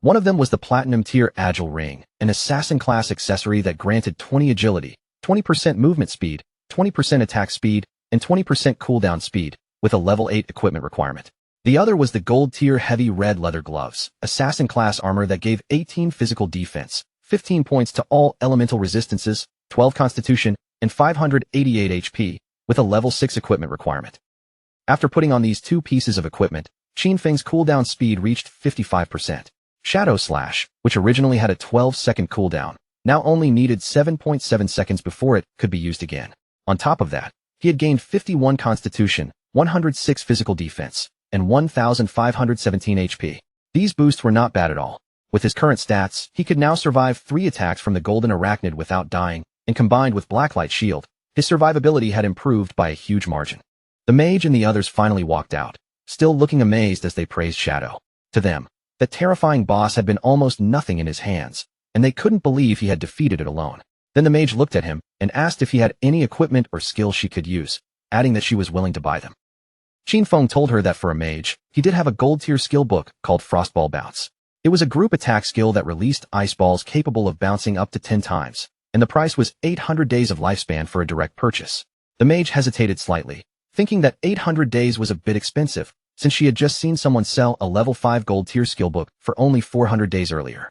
One of them was the Platinum tier Agile Ring, an assassin class accessory that granted 20 agility, 20% movement speed, 20% attack speed, and 20% cooldown speed, with a level 8 equipment requirement. The other was the Gold tier Heavy Red Leather Gloves, assassin class armor that gave 18 physical defense, 15 points to all elemental resistances, 12 constitution, and 588 HP, with a level 6 equipment requirement. After putting on these 2 pieces of equipment, Qin Feng's cooldown speed reached 55%. Shadow Slash, which originally had a 12-second cooldown, now only needed 7.7 seconds before it could be used again. On top of that, he had gained 51 constitution, 106 physical defense, and 1,517 HP. These boosts were not bad at all. With his current stats, he could now survive 3 attacks from the Golden Arachnid without dying, and combined with Blacklight Shield, his survivability had improved by a huge margin. The mage and the others finally walked out, still looking amazed as they praised Shadow. To them, that terrifying boss had been almost nothing in his hands, and they couldn't believe he had defeated it alone. Then the mage looked at him and asked if he had any equipment or skill she could use, adding that she was willing to buy them. Qin Feng told her that for a mage, he did have a gold-tier skill book called Frostball Bounce. It was a group attack skill that released ice balls capable of bouncing up to 10 times, and the price was 800 days of lifespan for a direct purchase. The mage hesitated slightly, thinking that 800 days was a bit expensive, since she had just seen someone sell a level 5 gold-tier skill book for only 400 days earlier.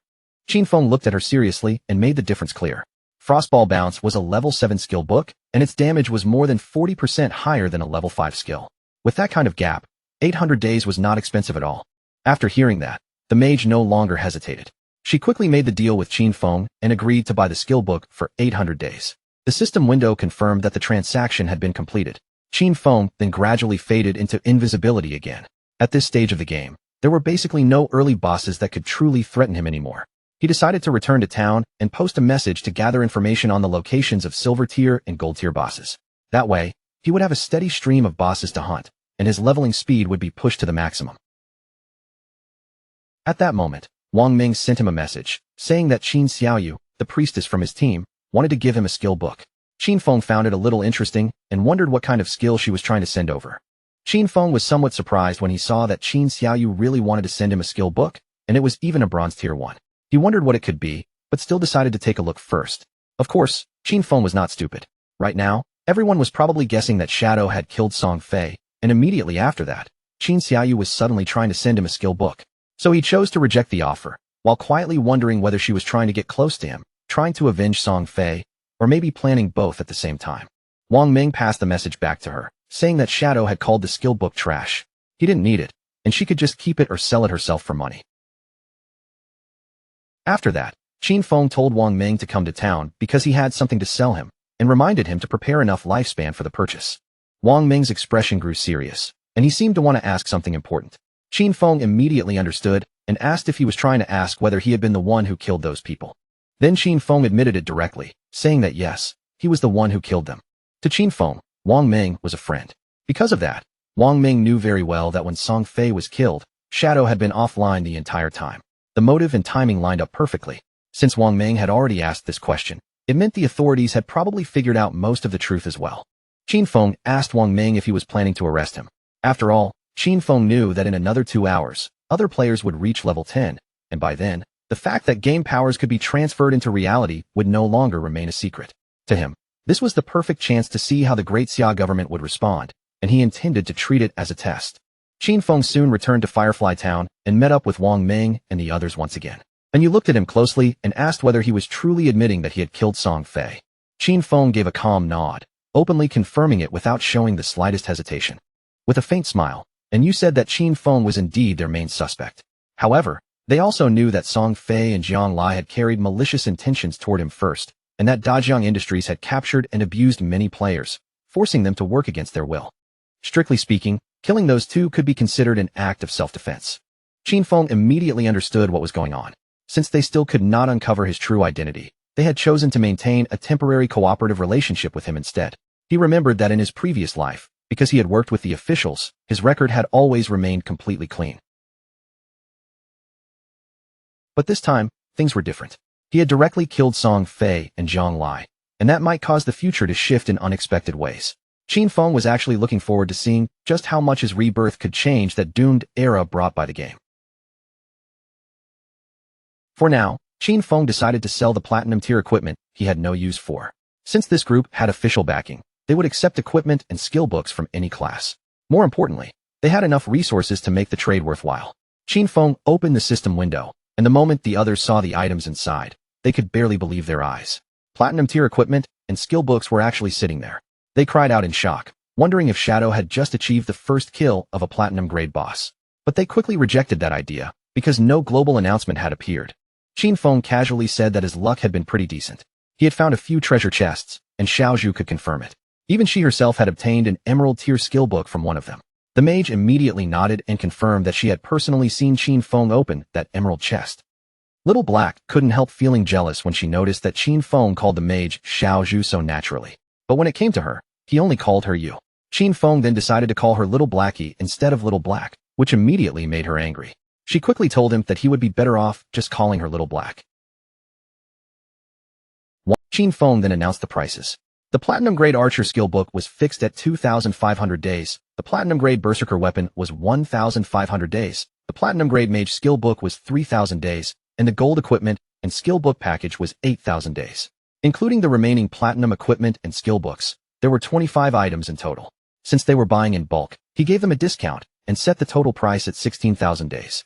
Qin Feng looked at her seriously and made the difference clear. Frostball Bounce was a level 7 skill book, and its damage was more than 40% higher than a level 5 skill. With that kind of gap, 800 days was not expensive at all. After hearing that, the mage no longer hesitated. She quickly made the deal with Qin Feng and agreed to buy the skill book for 800 days. The system window confirmed that the transaction had been completed. Qin Feng then gradually faded into invisibility again. At this stage of the game, there were basically no early bosses that could truly threaten him anymore. He decided to return to town and post a message to gather information on the locations of silver tier and gold tier bosses. That way, he would have a steady stream of bosses to hunt, and his leveling speed would be pushed to the maximum. At that moment, Wang Ming sent him a message, saying that Qin Xiaoyu, the priestess from his team, wanted to give him a skill book. Qin Feng found it a little interesting and wondered what kind of skill she was trying to send over. Qin Feng was somewhat surprised when he saw that Qin Xiaoyu really wanted to send him a skill book, and it was even a bronze tier one. He wondered what it could be, but still decided to take a look first. Of course, Qin Feng was not stupid. Right now, everyone was probably guessing that Shadow had killed Song Fei, and immediately after that, Qin Xiaoyu was suddenly trying to send him a skill book. So he chose to reject the offer, while quietly wondering whether she was trying to get close to him, trying to avenge Song Fei, or maybe planning both at the same time. Wang Ming passed the message back to her, saying that Shadow had called the skill book trash. He didn't need it, and she could just keep it or sell it herself for money. After that, Qin Feng told Wang Ming to come to town because he had something to sell him, and reminded him to prepare enough lifespan for the purchase. Wang Ming's expression grew serious, and he seemed to want to ask something important. Qin Feng immediately understood and asked if he was trying to ask whether he had been the one who killed those people. Then Qin Feng admitted it directly, saying that yes, he was the one who killed them. To Qin Feng, Wang Ming was a friend. Because of that, Wang Ming knew very well that when Song Fei was killed, Shadow had been offline the entire time. The motive and timing lined up perfectly. Since Wang Ming had already asked this question, it meant the authorities had probably figured out most of the truth as well. Qin Feng asked Wang Ming if he was planning to arrest him. After all, Qin Feng knew that in another 2 hours, other players would reach level 10, and by then, the fact that game powers could be transferred into reality would no longer remain a secret. To him, this was the perfect chance to see how the Great Xia government would respond, and he intended to treat it as a test. Qin Feng soon returned to Firefly Town and met up with Wang Ming and the others once again. And you looked at him closely and asked whether he was truly admitting that he had killed Song Fei. Qin Feng gave a calm nod, openly confirming it without showing the slightest hesitation. With a faint smile, and you said that Qin Feng was indeed their main suspect. However, they also knew that Song Fei and Jiang Lai had carried malicious intentions toward him first, and that Dajiang Industries had captured and abused many players, forcing them to work against their will. Strictly speaking, killing those two could be considered an act of self-defense. Qin Feng immediately understood what was going on. Since they still could not uncover his true identity, they had chosen to maintain a temporary cooperative relationship with him instead. He remembered that in his previous life, because he had worked with the officials, his record had always remained completely clean. But this time, things were different. He had directly killed Song Fei and Jiang Lai, and that might cause the future to shift in unexpected ways. Qin Feng was actually looking forward to seeing just how much his rebirth could change that doomed era brought by the game. For now, Qin Feng decided to sell the platinum tier equipment he had no use for. Since this group had official backing, they would accept equipment and skill books from any class. More importantly, they had enough resources to make the trade worthwhile. Qin Feng opened the system window, and the moment the others saw the items inside, they could barely believe their eyes. Platinum tier equipment and skill books were actually sitting there. They cried out in shock, wondering if Shadow had just achieved the first kill of a platinum grade boss. but they quickly rejected that idea because no global announcement had appeared. Qin Feng casually said that his luck had been pretty decent. He had found a few treasure chests, and Xiao Zhu could confirm it. Even she herself had obtained an emerald-tier skill book from one of them. The mage immediately nodded and confirmed that she had personally seen Qin Feng open that emerald chest. Little Black couldn't help feeling jealous when she noticed that Qin Feng called the mage Xiao Zhu so naturally. But when it came to her, he only called her Yu. Qin Feng then decided to call her Little Blackie instead of Little Black, which immediately made her angry. She quickly told him that he would be better off just calling her Little Black. Qin Feng then announced the prices. The Platinum Grade Archer skill book was fixed at 2,500 days, the Platinum Grade Berserker weapon was 1,500 days, the Platinum Grade Mage skill book was 3,000 days, and the Gold Equipment and skill book package was 8,000 days. Including the remaining Platinum equipment and skill books, there were 25 items in total. Since they were buying in bulk, he gave them a discount and set the total price at 16,000 days.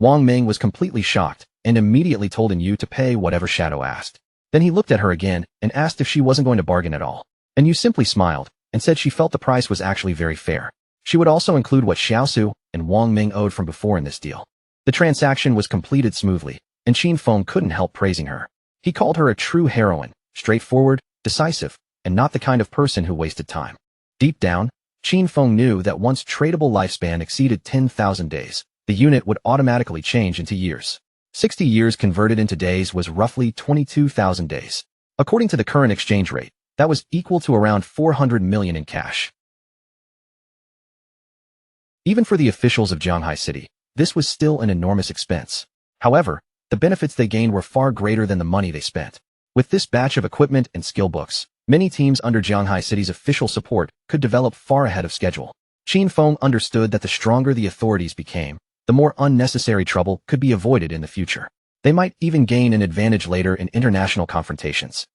Wang Ming was completely shocked and immediately told Yu to pay whatever Shadow asked. Then he looked at her again and asked if she wasn't going to bargain at all. And Yu simply smiled and said she felt the price was actually very fair. She would also include what Xiaosu and Wang Ming owed from before in this deal. The transaction was completed smoothly, and Qin Feng couldn't help praising her. He called her a true heroine, straightforward, decisive, and not the kind of person who wasted time. Deep down, Qin Feng knew that once tradable lifespan exceeded 10,000 days, the unit would automatically change into years. 60 years converted into days was roughly 22,000 days. According to the current exchange rate, that was equal to around 400 million in cash. Even for the officials of Zhanghai City, this was still an enormous expense. However, the benefits they gained were far greater than the money they spent. With this batch of equipment and skill books, many teams under Zhanghai City's official support could develop far ahead of schedule. Qin Feng understood that the stronger the authorities became, the more unnecessary trouble could be avoided in the future. They might even gain an advantage later in international confrontations.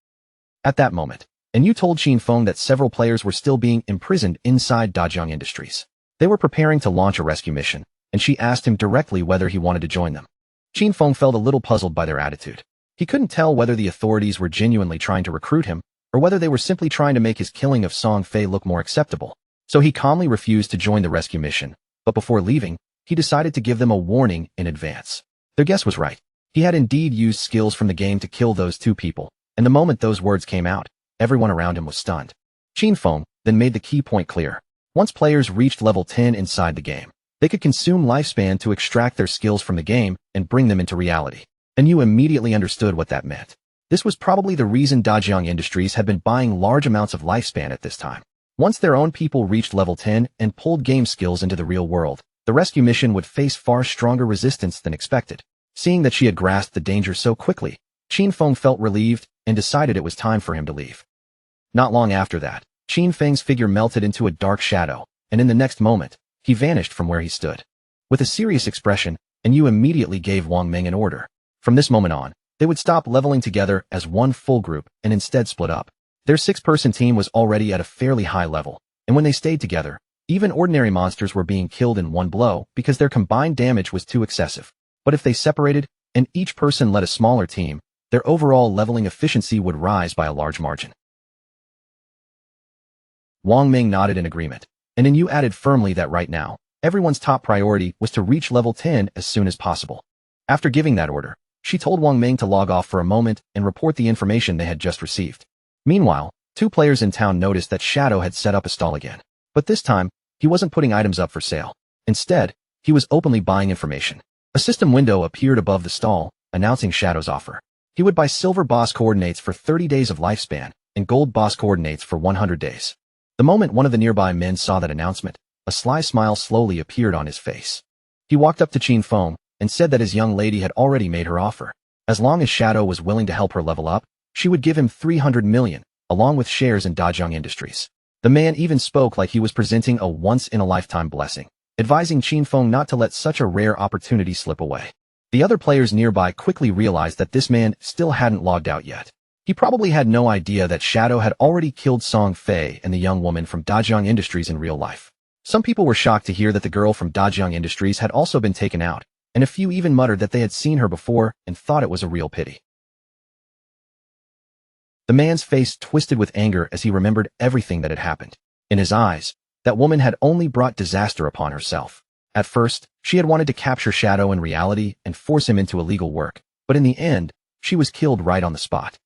At that moment, Yu told Qin Feng that several players were still being imprisoned inside Dajang Industries. They were preparing to launch a rescue mission, and she asked him directly whether he wanted to join them. Qin Feng felt a little puzzled by their attitude. He couldn't tell whether the authorities were genuinely trying to recruit him, or whether they were simply trying to make his killing of Song Fei look more acceptable. So he calmly refused to join the rescue mission, but before leaving, he decided to give them a warning in advance. Their guess was right. He had indeed used skills from the game to kill those two people, and the moment those words came out, everyone around him was stunned. Qin Feng then made the key point clear. Once players reached level 10 inside the game, they could consume lifespan to extract their skills from the game and bring them into reality. And Yu immediately understood what that meant. This was probably the reason Dajang Industries had been buying large amounts of lifespan at this time. Once their own people reached level 10 and pulled game skills into the real world, the rescue mission would face far stronger resistance than expected. Seeing that she had grasped the danger so quickly, Qin Feng felt relieved and decided it was time for him to leave. Not long after that, Qin Feng's figure melted into a dark shadow, and in the next moment, he vanished from where he stood. With a serious expression, Yu immediately gave Wang Ming an order. From this moment on, they would stop leveling together as one full group and instead split up. Their 6-person team was already at a fairly high level, and when they stayed together, even ordinary monsters were being killed in one blow because their combined damage was too excessive. But if they separated, and each person led a smaller team, their overall leveling efficiency would rise by a large margin. Wang Ming nodded in agreement, and Yu added firmly that right now, everyone's top priority was to reach level 10 as soon as possible. After giving that order, she told Wang Ming to log off for a moment and report the information they had just received. Meanwhile, 2 players in town noticed that Shadow had set up a stall again. But this time, he wasn't putting items up for sale. Instead, he was openly buying information. A system window appeared above the stall, announcing Shadow's offer. He would buy silver boss coordinates for 30 days of lifespan and gold boss coordinates for 100 days. The moment one of the nearby men saw that announcement, a sly smile slowly appeared on his face. He walked up to Qin Feng and said that his young lady had already made her offer. As long as Shadow was willing to help her level up, she would give him 300 million, along with shares in Dajang Industries. The man even spoke like he was presenting a once-in-a-lifetime blessing, advising Qin Feng not to let such a rare opportunity slip away. The other players nearby quickly realized that this man still hadn't logged out yet. He probably had no idea that Shadow had already killed Song Fei and the young woman from Dajang Industries in real life. Some people were shocked to hear that the girl from Dajang Industries had also been taken out, and a few even muttered that they had seen her before and thought it was a real pity. The man's face twisted with anger as he remembered everything that had happened. In his eyes, that woman had only brought disaster upon herself. At first, she had wanted to capture Shadow in reality and force him into illegal work, but in the end, she was killed right on the spot.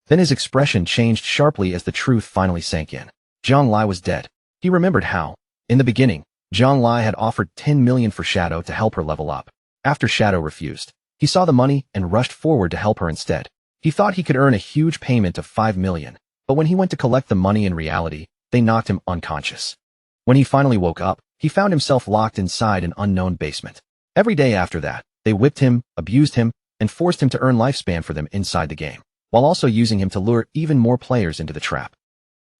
Then his expression changed sharply as the truth finally sank in. Zhang Lai was dead. He remembered how, in the beginning, Zhang Lai had offered 10 million for Shadow to help her level up. After Shadow refused, he saw the money and rushed forward to help her instead. He thought he could earn a huge payment of 5 million, but when he went to collect the money in reality, they knocked him unconscious. When he finally woke up, he found himself locked inside an unknown basement. Every day after that, they whipped him, abused him, and forced him to earn lifespan for them inside the game, while also using him to lure even more players into the trap.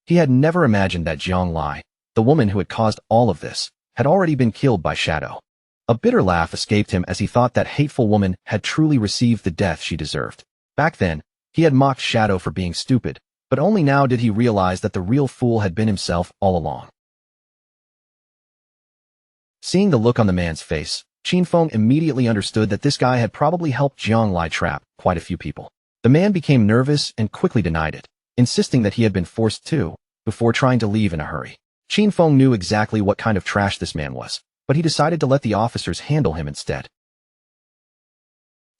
He had never imagined that Zhang Lai, the woman who had caused all of this, had already been killed by Shadow. A bitter laugh escaped him as he thought that hateful woman had truly received the death she deserved. Back then, he had mocked Shadow for being stupid, but only now did he realize that the real fool had been himself all along. Seeing the look on the man's face, Qin Feng immediately understood that this guy had probably helped Zhang Lai trap quite a few people. The man became nervous and quickly denied it, insisting that he had been forced to, before trying to leave in a hurry. Qin Feng knew exactly what kind of trash this man was, but he decided to let the officers handle him instead.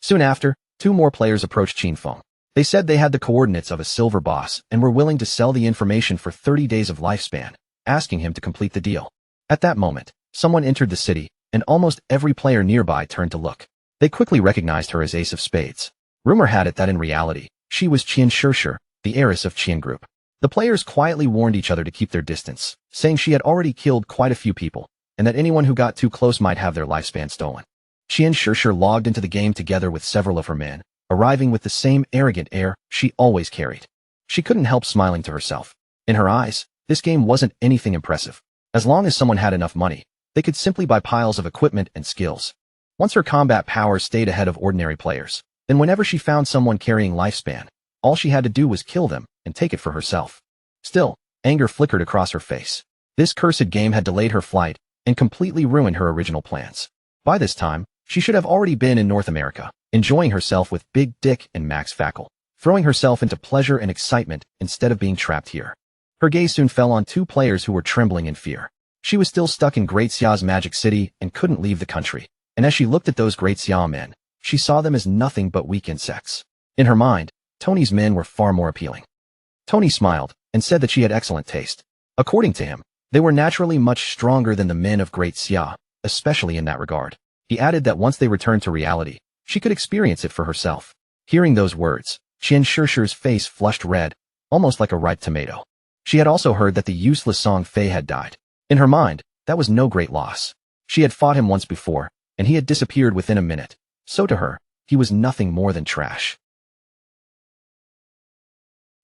Soon after, 2 more players approached Qin Feng. They said they had the coordinates of a silver boss and were willing to sell the information for 30 days of lifespan, asking him to complete the deal. At that moment, someone entered the city, and almost every player nearby turned to look. They quickly recognized her as Ace of Spades. Rumor had it that in reality, she was Qian Shishir, the heiress of Qian Group. The players quietly warned each other to keep their distance, saying she had already killed quite a few people, and that anyone who got too close might have their lifespan stolen. Qian Shishir logged into the game together with several of her men, arriving with the same arrogant air she always carried. She couldn't help smiling to herself. In her eyes, this game wasn't anything impressive. As long as someone had enough money, they could simply buy piles of equipment and skills. Once her combat powers stayed ahead of ordinary players, then whenever she found someone carrying lifespan, all she had to do was kill them and take it for herself. Still, anger flickered across her face. This cursed game had delayed her flight and completely ruined her original plans. By this time, she should have already been in North America, enjoying herself with Big Dick and Max Fackel, throwing herself into pleasure and excitement instead of being trapped here. Her gaze soon fell on 2 players who were trembling in fear. She was still stuck in Great Xia's magic city and couldn't leave the country, and as she looked at those Great Xia men, she saw them as nothing but weak insects. In her mind, Tony's men were far more appealing. Tony smiled and said that she had excellent taste. According to him, they were naturally much stronger than the men of Great Xia, especially in that regard. He added that once they returned to reality, she could experience it for herself. Hearing those words, Qian Shishir's face flushed red, almost like a ripe tomato. She had also heard that the useless Song Fei had died. In her mind, that was no great loss. She had fought him once before, and he had disappeared within a minute. So to her, he was nothing more than trash.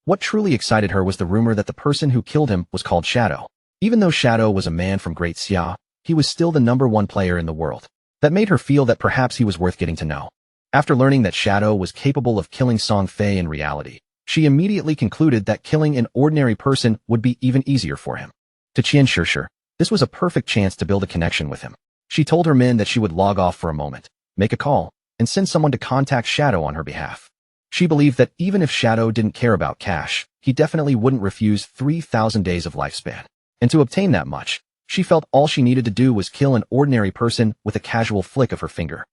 What truly excited her was the rumor that the person who killed him was called Shadow. Even though Shadow was a man from Great Xia, he was still the #1 player in the world. That made her feel that perhaps he was worth getting to know. After learning that Shadow was capable of killing Song Fei in reality, she immediately concluded that killing an ordinary person would be even easier for him. To Qian Shishir, this was a perfect chance to build a connection with him. She told her men that she would log off for a moment, make a call, and send someone to contact Shadow on her behalf. She believed that even if Shadow didn't care about cash, he definitely wouldn't refuse 3,000 days of lifespan. And to obtain that much, she felt all she needed to do was kill an ordinary person with a casual flick of her finger.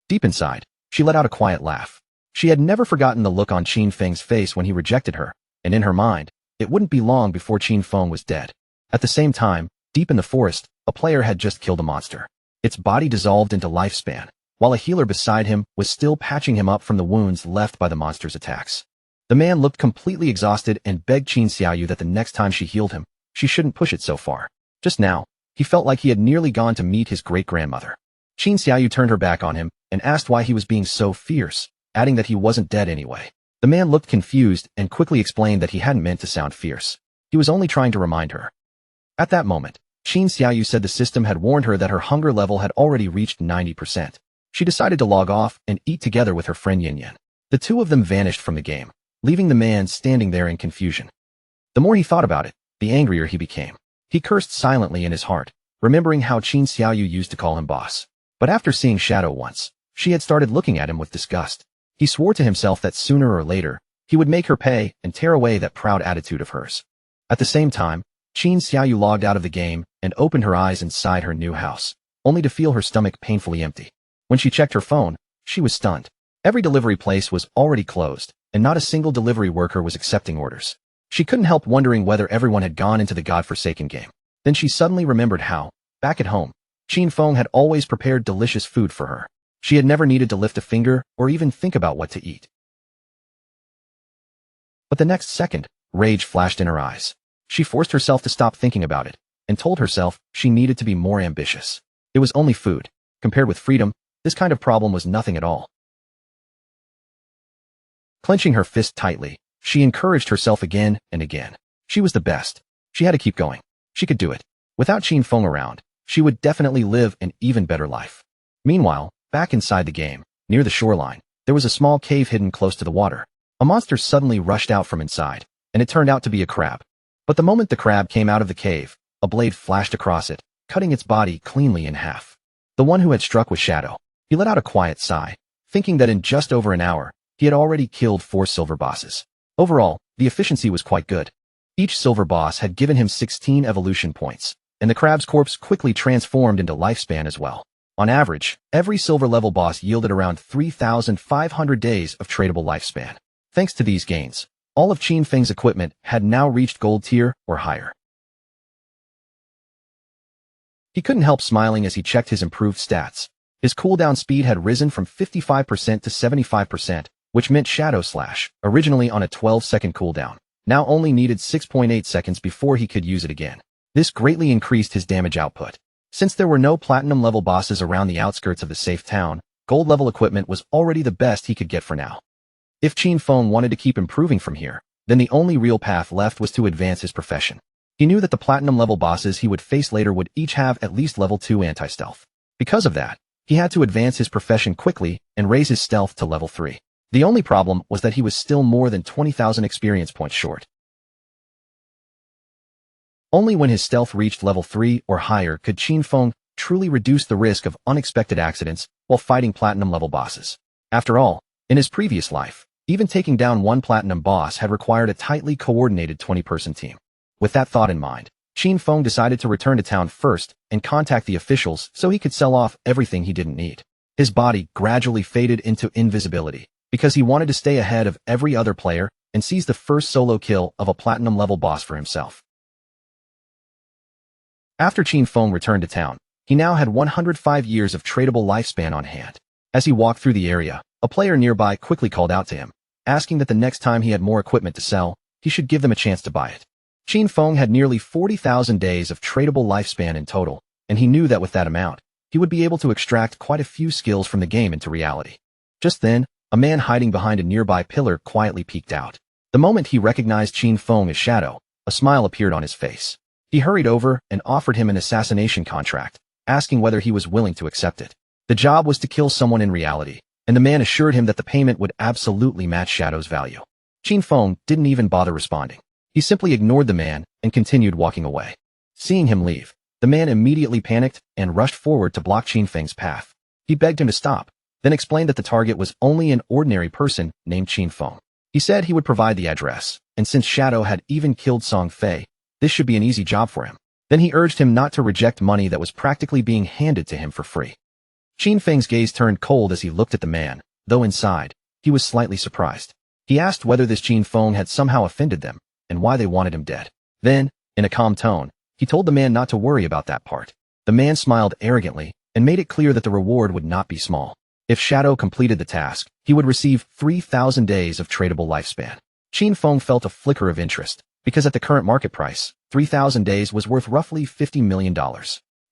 Deep inside, she let out a quiet laugh. She had never forgotten the look on Qin Feng's face when he rejected her, and in her mind, it wouldn't be long before Qin Feng was dead. At the same time, deep in the forest, a player had just killed a monster. Its body dissolved into lifespan, while a healer beside him was still patching him up from the wounds left by the monster's attacks. The man looked completely exhausted and begged Qin Xiaoyu that the next time she healed him, she shouldn't push it so far. Just now, he felt like he had nearly gone to meet his great-grandmother. Qin Xiaoyu turned her back on him and asked why he was being so fierce, adding that he wasn't dead anyway. The man looked confused and quickly explained that he hadn't meant to sound fierce. He was only trying to remind her. At that moment, Qin Xiaoyu said the system had warned her that her hunger level had already reached 90%. She decided to log off and eat together with her friend Yin Yin. The 2 of them vanished from the game, leaving the man standing there in confusion. The more he thought about it, the angrier he became. He cursed silently in his heart, remembering how Qin Xiaoyu used to call him boss. But after seeing Shadow once, she had started looking at him with disgust. He swore to himself that sooner or later, he would make her pay and tear away that proud attitude of hers. At the same time, Qin Xiaoyu logged out of the game and opened her eyes inside her new house, only to feel her stomach painfully empty. When she checked her phone, she was stunned. Every delivery place was already closed, and not a single delivery worker was accepting orders. She couldn't help wondering whether everyone had gone into the godforsaken game. Then she suddenly remembered how, back at home, Qin Feng had always prepared delicious food for her. She had never needed to lift a finger or even think about what to eat. But the next second, rage flashed in her eyes. She forced herself to stop thinking about it, and told herself she needed to be more ambitious. It was only food. Compared with freedom, this kind of problem was nothing at all. Clenching her fist tightly, she encouraged herself again and again. She was the best. She had to keep going. She could do it. Without Qin Feng around, she would definitely live an even better life. Meanwhile, back inside the game, near the shoreline, there was a small cave hidden close to the water. A monster suddenly rushed out from inside, and it turned out to be a crab. But the moment the crab came out of the cave, a blade flashed across it, cutting its body cleanly in half. The one who had struck was Shadow. He let out a quiet sigh, thinking that in just over an hour, he had already killed 4 silver bosses. Overall, the efficiency was quite good. Each silver boss had given him 16 evolution points, and the crab's corpse quickly transformed into lifespan as well. On average, every silver level boss yielded around 3,500 days of tradable lifespan. Thanks to these gains, all of Qin Feng's equipment had now reached gold tier or higher. He couldn't help smiling as he checked his improved stats. His cooldown speed had risen from 55% to 75%, which meant Shadow Slash, originally on a 12-second cooldown, now only needed 6.8 seconds before he could use it again. This greatly increased his damage output. Since there were no platinum-level bosses around the outskirts of the safe town, gold-level equipment was already the best he could get for now. If Qin Feng wanted to keep improving from here, then the only real path left was to advance his profession. He knew that the platinum-level bosses he would face later would each have at least level 2 anti-stealth. Because of that, he had to advance his profession quickly and raise his stealth to level 3. The only problem was that he was still more than 20,000 experience points short. Only when his stealth reached level 3 or higher could Qin Feng truly reduce the risk of unexpected accidents while fighting platinum-level bosses. After all, in his previous life, even taking down one platinum boss had required a tightly coordinated 20-person team. With that thought in mind, Qin Feng decided to return to town first and contact the officials so he could sell off everything he didn't need. His body gradually faded into invisibility because he wanted to stay ahead of every other player and seize the first solo kill of a platinum-level boss for himself. After Qin Feng returned to town, he now had 105 years of tradable lifespan on hand. As he walked through the area, a player nearby quickly called out to him, asking that the next time he had more equipment to sell, he should give them a chance to buy it. Qin Feng had nearly 40,000 days of tradable lifespan in total, and he knew that with that amount, he would be able to extract quite a few skills from the game into reality. Just then, a man hiding behind a nearby pillar quietly peeked out. The moment he recognized Qin Feng as Shadow, a smile appeared on his face. He hurried over and offered him an assassination contract, asking whether he was willing to accept it. The job was to kill someone in reality, and the man assured him that the payment would absolutely match Shadow's value. Qin Feng didn't even bother responding. He simply ignored the man and continued walking away. Seeing him leave, the man immediately panicked and rushed forward to block Qin Feng's path. He begged him to stop, then explained that the target was only an ordinary person named Qin Feng. He said he would provide the address, and since Shadow had even killed Song Fei, this should be an easy job for him. Then he urged him not to reject money that was practically being handed to him for free. Qin Feng's gaze turned cold as he looked at the man, though inside, he was slightly surprised. He asked whether this Qin Feng had somehow offended them, and why they wanted him dead. Then, in a calm tone, he told the man not to worry about that part. The man smiled arrogantly and made it clear that the reward would not be small. If Shadow completed the task, he would receive 3,000 days of tradable lifespan. Qin Feng felt a flicker of interest, because at the current market price, 3,000 days was worth roughly $50 million.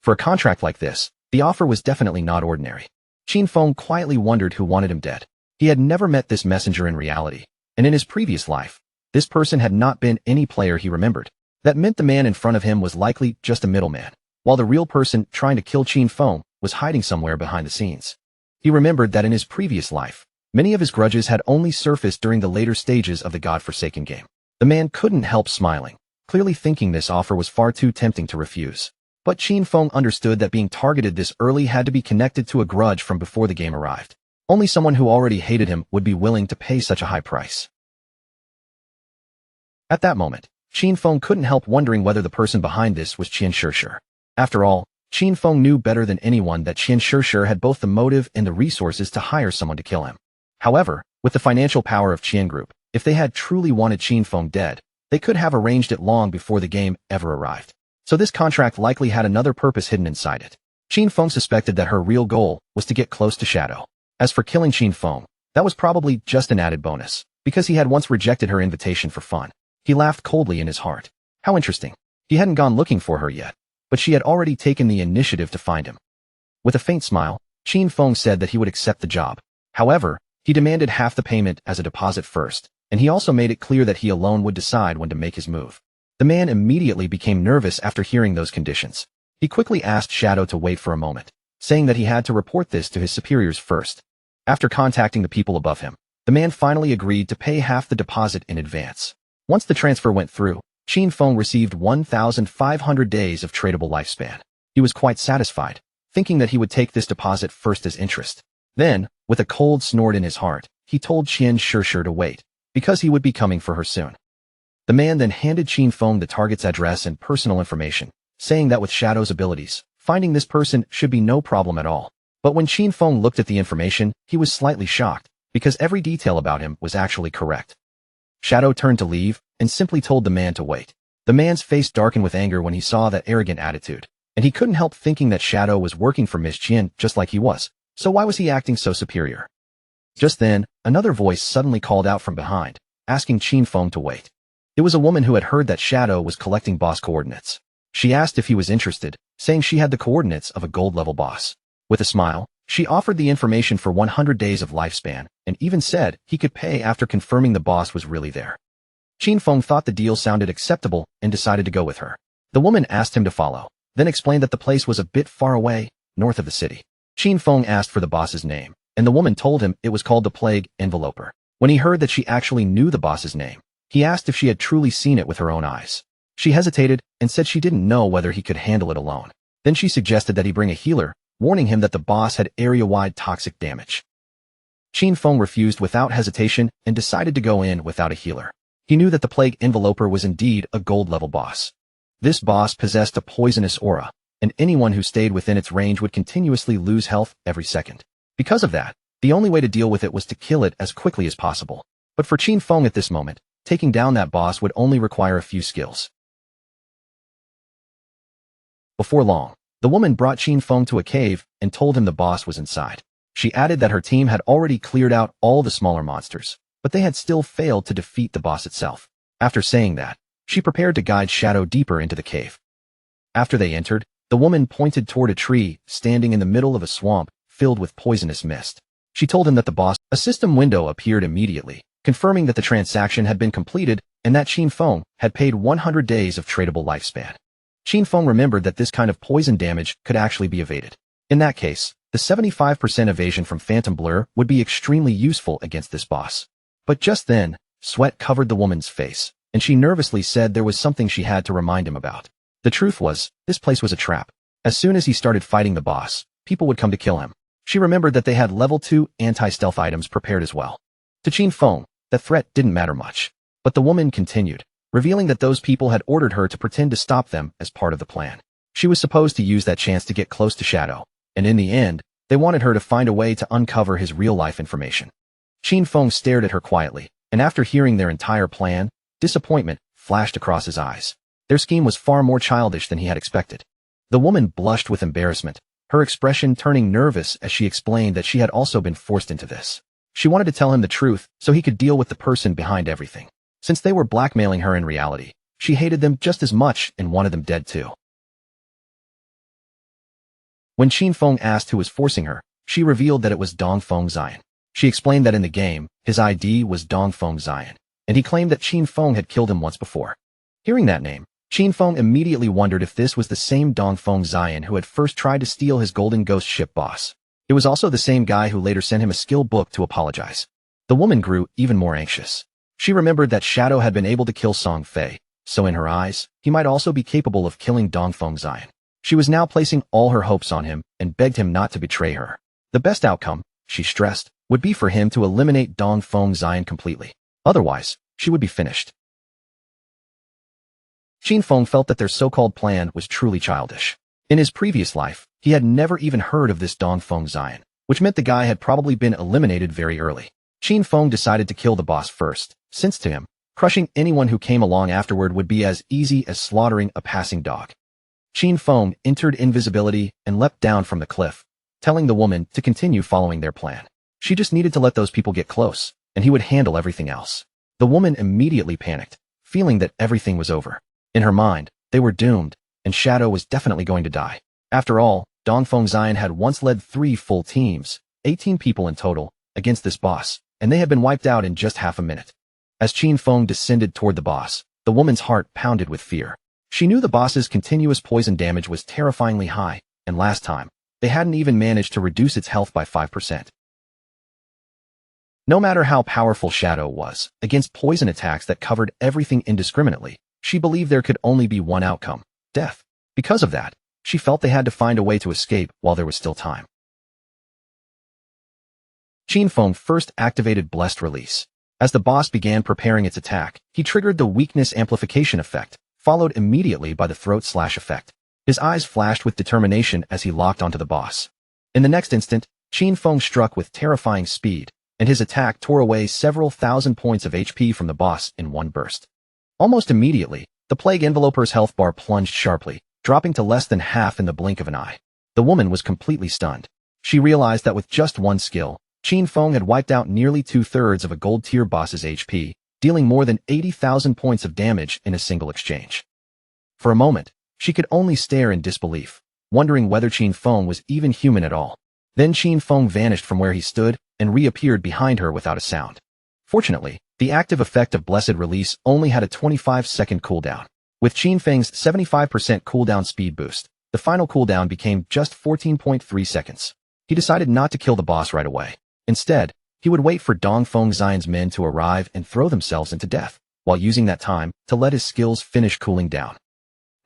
For a contract like this, the offer was definitely not ordinary. Qin Feng quietly wondered who wanted him dead. He had never met this messenger in reality, and in his previous life, this person had not been any player he remembered. That meant the man in front of him was likely just a middleman, while the real person trying to kill Qin Feng was hiding somewhere behind the scenes. He remembered that in his previous life, many of his grudges had only surfaced during the later stages of the godforsaken game. The man couldn't help smiling, clearly thinking this offer was far too tempting to refuse. But Qin Feng understood that being targeted this early had to be connected to a grudge from before the game arrived. Only someone who already hated him would be willing to pay such a high price. At that moment, Qin Feng couldn't help wondering whether the person behind this was Qian Shishir. After all, Qin Feng knew better than anyone that Qian Shishir had both the motive and the resources to hire someone to kill him. However, with the financial power of Qian Group, if they had truly wanted Qin Feng dead, they could have arranged it long before the game ever arrived. So this contract likely had another purpose hidden inside it. Qin Feng suspected that her real goal was to get close to Shadow. As for killing Qin Feng, that was probably just an added bonus, because he had once rejected her invitation for fun. He laughed coldly in his heart. How interesting. He hadn't gone looking for her yet, but she had already taken the initiative to find him. With a faint smile, Qin Feng said that he would accept the job. However, he demanded half the payment as a deposit first, and he also made it clear that he alone would decide when to make his move. The man immediately became nervous after hearing those conditions. He quickly asked Shadow to wait for a moment, saying that he had to report this to his superiors first. After contacting the people above him, the man finally agreed to pay half the deposit in advance. Once the transfer went through, Qin Feng received 1,500 days of tradable lifespan. He was quite satisfied, thinking that he would take this deposit first as interest. Then, with a cold snort in his heart, he told Qian Shishir to wait, because he would be coming for her soon. The man then handed Qin Feng the target's address and personal information, saying that with Shadow's abilities, finding this person should be no problem at all. But when Qin Feng looked at the information, he was slightly shocked, because every detail about him was actually correct. Shadow turned to leave, and simply told the man to wait. The man's face darkened with anger when he saw that arrogant attitude, and he couldn't help thinking that Shadow was working for Miss Qian just like he was, so why was he acting so superior? Just then, another voice suddenly called out from behind, asking Qin Feng to wait. It was a woman who had heard that Shadow was collecting boss coordinates. She asked if he was interested, saying she had the coordinates of a gold-level boss. With a smile, she offered the information for 100 days of lifespan, and even said he could pay after confirming the boss was really there. Qin Feng thought the deal sounded acceptable and decided to go with her. The woman asked him to follow, then explained that the place was a bit far away, north of the city. Qin Feng asked for the boss's name, and the woman told him it was called the Plague Enveloper. When he heard that she actually knew the boss's name, he asked if she had truly seen it with her own eyes. She hesitated and said she didn't know whether he could handle it alone. Then she suggested that he bring a healer, warning him that the boss had area-wide toxic damage. Qin Feng refused without hesitation and decided to go in without a healer. He knew that the Plague Enveloper was indeed a gold-level boss. This boss possessed a poisonous aura, and anyone who stayed within its range would continuously lose health every second. Because of that, the only way to deal with it was to kill it as quickly as possible. But for Qin Feng at this moment, taking down that boss would only require a few skills. Before long, the woman brought Qin Feng to a cave and told him the boss was inside. She added that her team had already cleared out all the smaller monsters, but they had still failed to defeat the boss itself. After saying that, she prepared to guide Shadow deeper into the cave. After they entered, the woman pointed toward a tree standing in the middle of a swamp filled with poisonous mist. She told him that the boss, a system window appeared immediately, confirming that the transaction had been completed and that Qin Feng had paid 100 days of tradable lifespan. Qin Feng remembered that this kind of poison damage could actually be evaded. In that case, the 75% evasion from Phantom Blur would be extremely useful against this boss. But just then, sweat covered the woman's face, and she nervously said there was something she had to remind him about. The truth was, this place was a trap. As soon as he started fighting the boss, people would come to kill him. She remembered that they had level 2 anti-stealth items prepared as well. To Qin Feng, that threat didn't matter much. But the woman continued, revealing that those people had ordered her to pretend to stop them as part of the plan. She was supposed to use that chance to get close to Shadow, and in the end, they wanted her to find a way to uncover his real-life information. Qin Feng stared at her quietly, and after hearing their entire plan, disappointment flashed across his eyes. Their scheme was far more childish than he had expected. The woman blushed with embarrassment, her expression turning nervous as she explained that she had also been forced into this. She wanted to tell him the truth so he could deal with the person behind everything. Since they were blackmailing her in reality, she hated them just as much and wanted them dead too. When Qin Feng asked who was forcing her, she revealed that it was Dongfeng Xian. She explained that in the game, his ID was Dongfeng Xian, and he claimed that Qin Feng had killed him once before. Hearing that name, Qin Feng immediately wondered if this was the same Dongfeng Xian who had first tried to steal his Golden Ghost ship boss. It was also the same guy who later sent him a skill book to apologize. The woman grew even more anxious. She remembered that Shadow had been able to kill Song Fei, so in her eyes, he might also be capable of killing Dongfeng Xian. She was now placing all her hopes on him and begged him not to betray her. The best outcome, she stressed, would be for him to eliminate Dongfeng Xian completely. Otherwise, she would be finished. Qin Feng felt that their so-called plan was truly childish. In his previous life, he had never even heard of this Dongfeng Zion, which meant the guy had probably been eliminated very early. Qin Feng decided to kill the boss first, since to him, crushing anyone who came along afterward would be as easy as slaughtering a passing dog. Qin Feng entered invisibility and leapt down from the cliff, telling the woman to continue following their plan. She just needed to let those people get close, and he would handle everything else. The woman immediately panicked, feeling that everything was over. In her mind, they were doomed, and Shadow was definitely going to die. After all, Dongfeng Zion had once led 3 full teams, 18 people in total, against this boss, and they had been wiped out in just half a minute. As Qin Feng descended toward the boss, the woman's heart pounded with fear. She knew the boss's continuous poison damage was terrifyingly high, and last time, they hadn't even managed to reduce its health by 5%. No matter how powerful Shadow was, against poison attacks that covered everything indiscriminately, she believed there could only be one outcome: death. Because of that, she felt they had to find a way to escape while there was still time. Qin Feng first activated Blessed Release. As the boss began preparing its attack, he triggered the weakness amplification effect, followed immediately by the throat slash effect. His eyes flashed with determination as he locked onto the boss. In the next instant, Qin Feng struck with terrifying speed, and his attack tore away several thousand points of HP from the boss in one burst. Almost immediately, the Plague Enveloper's health bar plunged sharply, dropping to less than half in the blink of an eye. The woman was completely stunned. She realized that with just one skill, Qin Feng had wiped out nearly 2/3 of a gold-tier boss's HP, dealing more than 80,000 points of damage in a single exchange. For a moment, she could only stare in disbelief, wondering whether Qin Feng was even human at all. Then Qin Feng vanished from where he stood and reappeared behind her without a sound. Fortunately, the active effect of Blessed Release only had a 25-second cooldown. With Qin Feng's 75% cooldown speed boost, the final cooldown became just 14.3 seconds. He decided not to kill the boss right away. Instead, he would wait for Dongfeng Zion's men to arrive and throw themselves into death, while using that time to let his skills finish cooling down.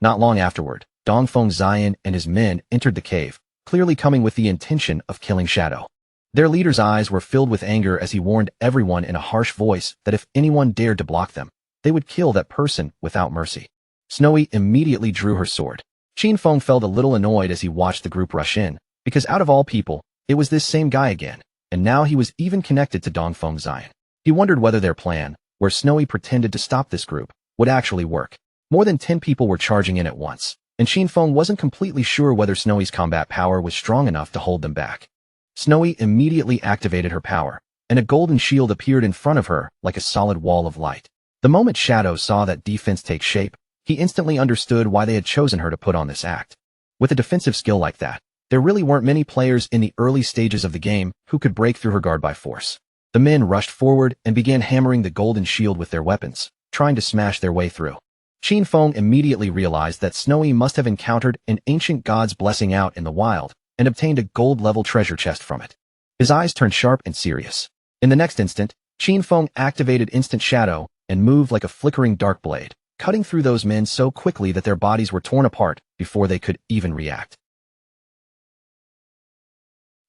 Not long afterward, Dongfeng Zion and his men entered the cave, clearly coming with the intention of killing Shadow. Their leader's eyes were filled with anger as he warned everyone in a harsh voice that if anyone dared to block them, they would kill that person without mercy. Snowy immediately drew her sword. Qin Feng felt a little annoyed as he watched the group rush in, because out of all people, it was this same guy again, and now he was even connected to Dongfeng Zion. He wondered whether their plan, where Snowy pretended to stop this group, would actually work. More than 10 people were charging in at once, and Qin Feng wasn't completely sure whether Snowy's combat power was strong enough to hold them back. Snowy immediately activated her power, and a golden shield appeared in front of her like a solid wall of light. The moment Shadow saw that defense take shape, he instantly understood why they had chosen her to put on this act. With a defensive skill like that, there really weren't many players in the early stages of the game who could break through her guard by force. The men rushed forward and began hammering the golden shield with their weapons, trying to smash their way through. Qin Feng immediately realized that Snowy must have encountered an ancient god's blessing out in the wild and obtained a gold-level treasure chest from it. His eyes turned sharp and serious. In the next instant, Qin Feng activated Instant Shadow and moved like a flickering dark blade, cutting through those men so quickly that their bodies were torn apart before they could even react.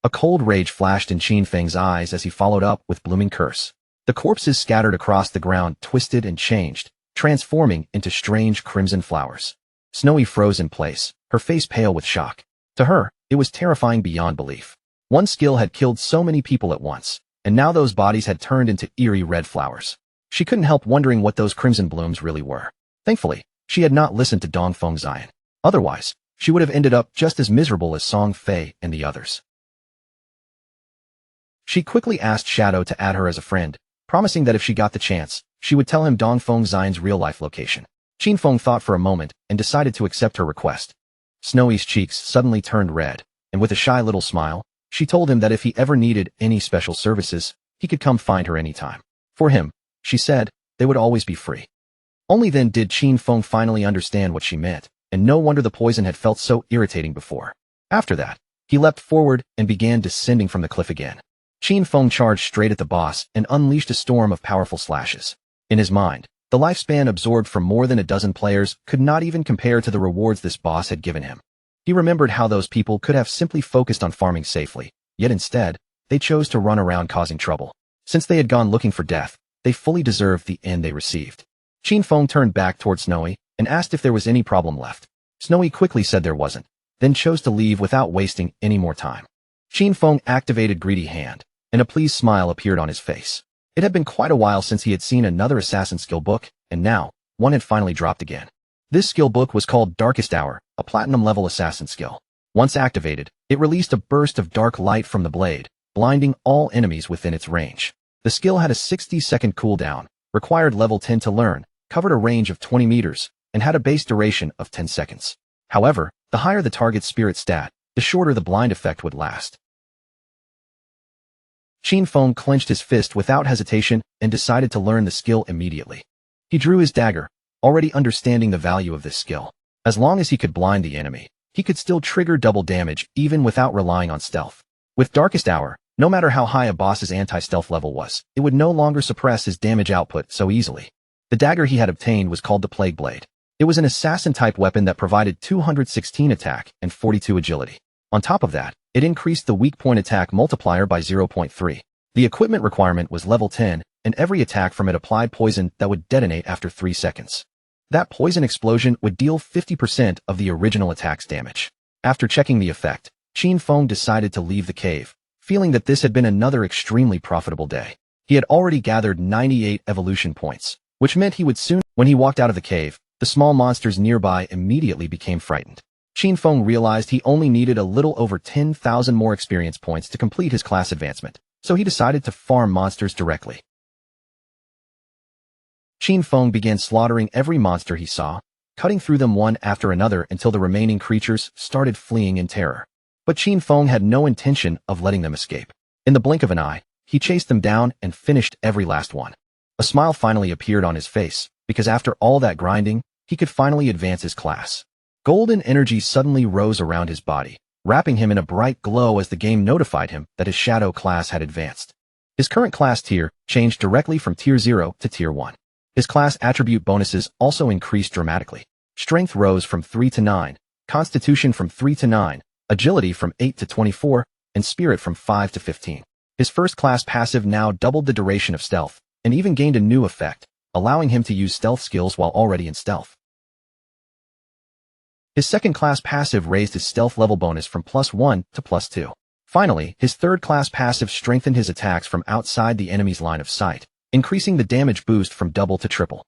A cold rage flashed in Qin Feng's eyes as he followed up with Blooming Curse. The corpses scattered across the ground twisted and changed, transforming into strange crimson flowers. Snowy froze in place, her face pale with shock. To her, it was terrifying beyond belief. One skill had killed so many people at once, and now those bodies had turned into eerie red flowers. She couldn't help wondering what those crimson blooms really were. Thankfully, she had not listened to Dongfeng Zion. Otherwise, she would have ended up just as miserable as Song Fei and the others. She quickly asked Shadow to add her as a friend, promising that if she got the chance, she would tell him Dongfeng Zion's real-life location. Qin Feng thought for a moment and decided to accept her request. Snowy's cheeks suddenly turned red, and with a shy little smile, she told him that if he ever needed any special services, he could come find her anytime. For him, she said, they would always be free. Only then did Qin Feng finally understand what she meant, and no wonder the poison had felt so irritating before. After that, he leapt forward and began descending from the cliff again. Qin Feng charged straight at the boss and unleashed a storm of powerful slashes. In his mind, the lifespan absorbed from more than a dozen players could not even compare to the rewards this boss had given him. He remembered how those people could have simply focused on farming safely, yet instead, they chose to run around causing trouble. Since they had gone looking for death, they fully deserved the end they received. Qin Feng turned back toward Snowy, and asked if there was any problem left. Snowy quickly said there wasn't, then chose to leave without wasting any more time. Qin Feng activated Greedy Hand, and a pleased smile appeared on his face. It had been quite a while since he had seen another assassin skill book, and now, one had finally dropped again. This skill book was called Darkest Hour, a platinum-level assassin skill. Once activated, it released a burst of dark light from the blade, blinding all enemies within its range. The skill had a 60-second cooldown, required level 10 to learn, covered a range of 20 meters, and had a base duration of 10 seconds. However, the higher the target's spirit stat, the shorter the blind effect would last. Qin Feng clenched his fist without hesitation and decided to learn the skill immediately. He drew his dagger, already understanding the value of this skill. As long as he could blind the enemy, he could still trigger double damage even without relying on stealth. With Darkest Hour, no matter how high a boss's anti-stealth level was, it would no longer suppress his damage output so easily. The dagger he had obtained was called the Plague Blade. It was an assassin-type weapon that provided 216 attack and 42 agility. On top of that, it increased the weak point attack multiplier by 0.3. The equipment requirement was level 10, and every attack from it applied poison that would detonate after 3 seconds. That poison explosion would deal 50% of the original attack's damage. After checking the effect, Qin Feng decided to leave the cave, feeling that this had been another extremely profitable day. He had already gathered 98 evolution points, which meant he would soon. When he walked out of the cave, the small monsters nearby immediately became frightened. Qin Feng realized he only needed a little over 10,000 more experience points to complete his class advancement, so he decided to farm monsters directly. Qin Feng began slaughtering every monster he saw, cutting through them one after another until the remaining creatures started fleeing in terror. But Qin Feng had no intention of letting them escape. In the blink of an eye, he chased them down and finished every last one. A smile finally appeared on his face, because after all that grinding, he could finally advance his class. Golden energy suddenly rose around his body, wrapping him in a bright glow as the game notified him that his shadow class had advanced. His current class tier changed directly from tier 0 to tier 1. His class attribute bonuses also increased dramatically. Strength rose from 3 to 9, Constitution from 3 to 9, Agility from 8 to 24, and Spirit from 5 to 15. His first class passive now doubled the duration of stealth, and even gained a new effect, allowing him to use stealth skills while already in stealth. His second class passive raised his stealth level bonus from +1 to +2. Finally, his third class passive strengthened his attacks from outside the enemy's line of sight, increasing the damage boost from double to triple.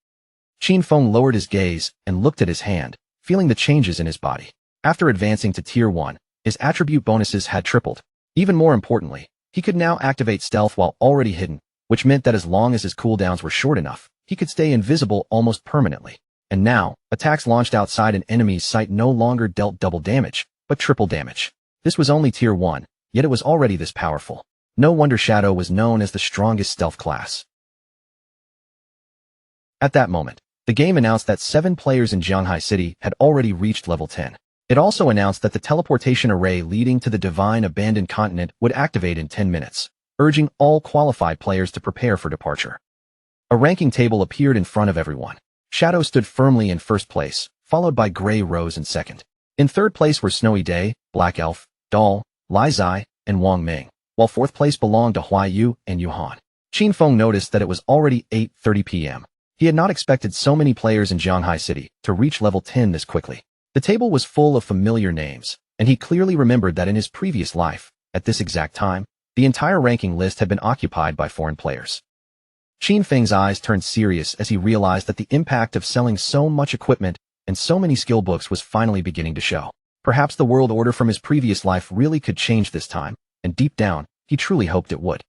Qin Feng lowered his gaze and looked at his hand, feeling the changes in his body. After advancing to tier 1, his attribute bonuses had tripled. Even more importantly, he could now activate stealth while already hidden, which meant that as long as his cooldowns were short enough, he could stay invisible almost permanently. And now, attacks launched outside an enemy's sight no longer dealt double damage, but triple damage. This was only tier 1, yet it was already this powerful. No wonder Shadow was known as the strongest stealth class. At that moment, the game announced that 7 players in Jianghai City had already reached level 10. It also announced that the teleportation array leading to the Divine Abandoned Continent would activate in 10 minutes, urging all qualified players to prepare for departure. A ranking table appeared in front of everyone. Shadow stood firmly in first place, followed by Gray Rose in second. In third place were Snowy Day, Black Elf, Doll, Lai Zai, and Wang Ming, while fourth place belonged to Huai Yu and Yuhan. Qin Feng noticed that it was already 8:30 p.m. He had not expected so many players in Jianghai City to reach level 10 this quickly. The table was full of familiar names, and he clearly remembered that in his previous life, at this exact time, the entire ranking list had been occupied by foreign players. Qin Feng's eyes turned serious as he realized that the impact of selling so much equipment and so many skill books was finally beginning to show. Perhaps the world order from his previous life really could change this time, and deep down, he truly hoped it would.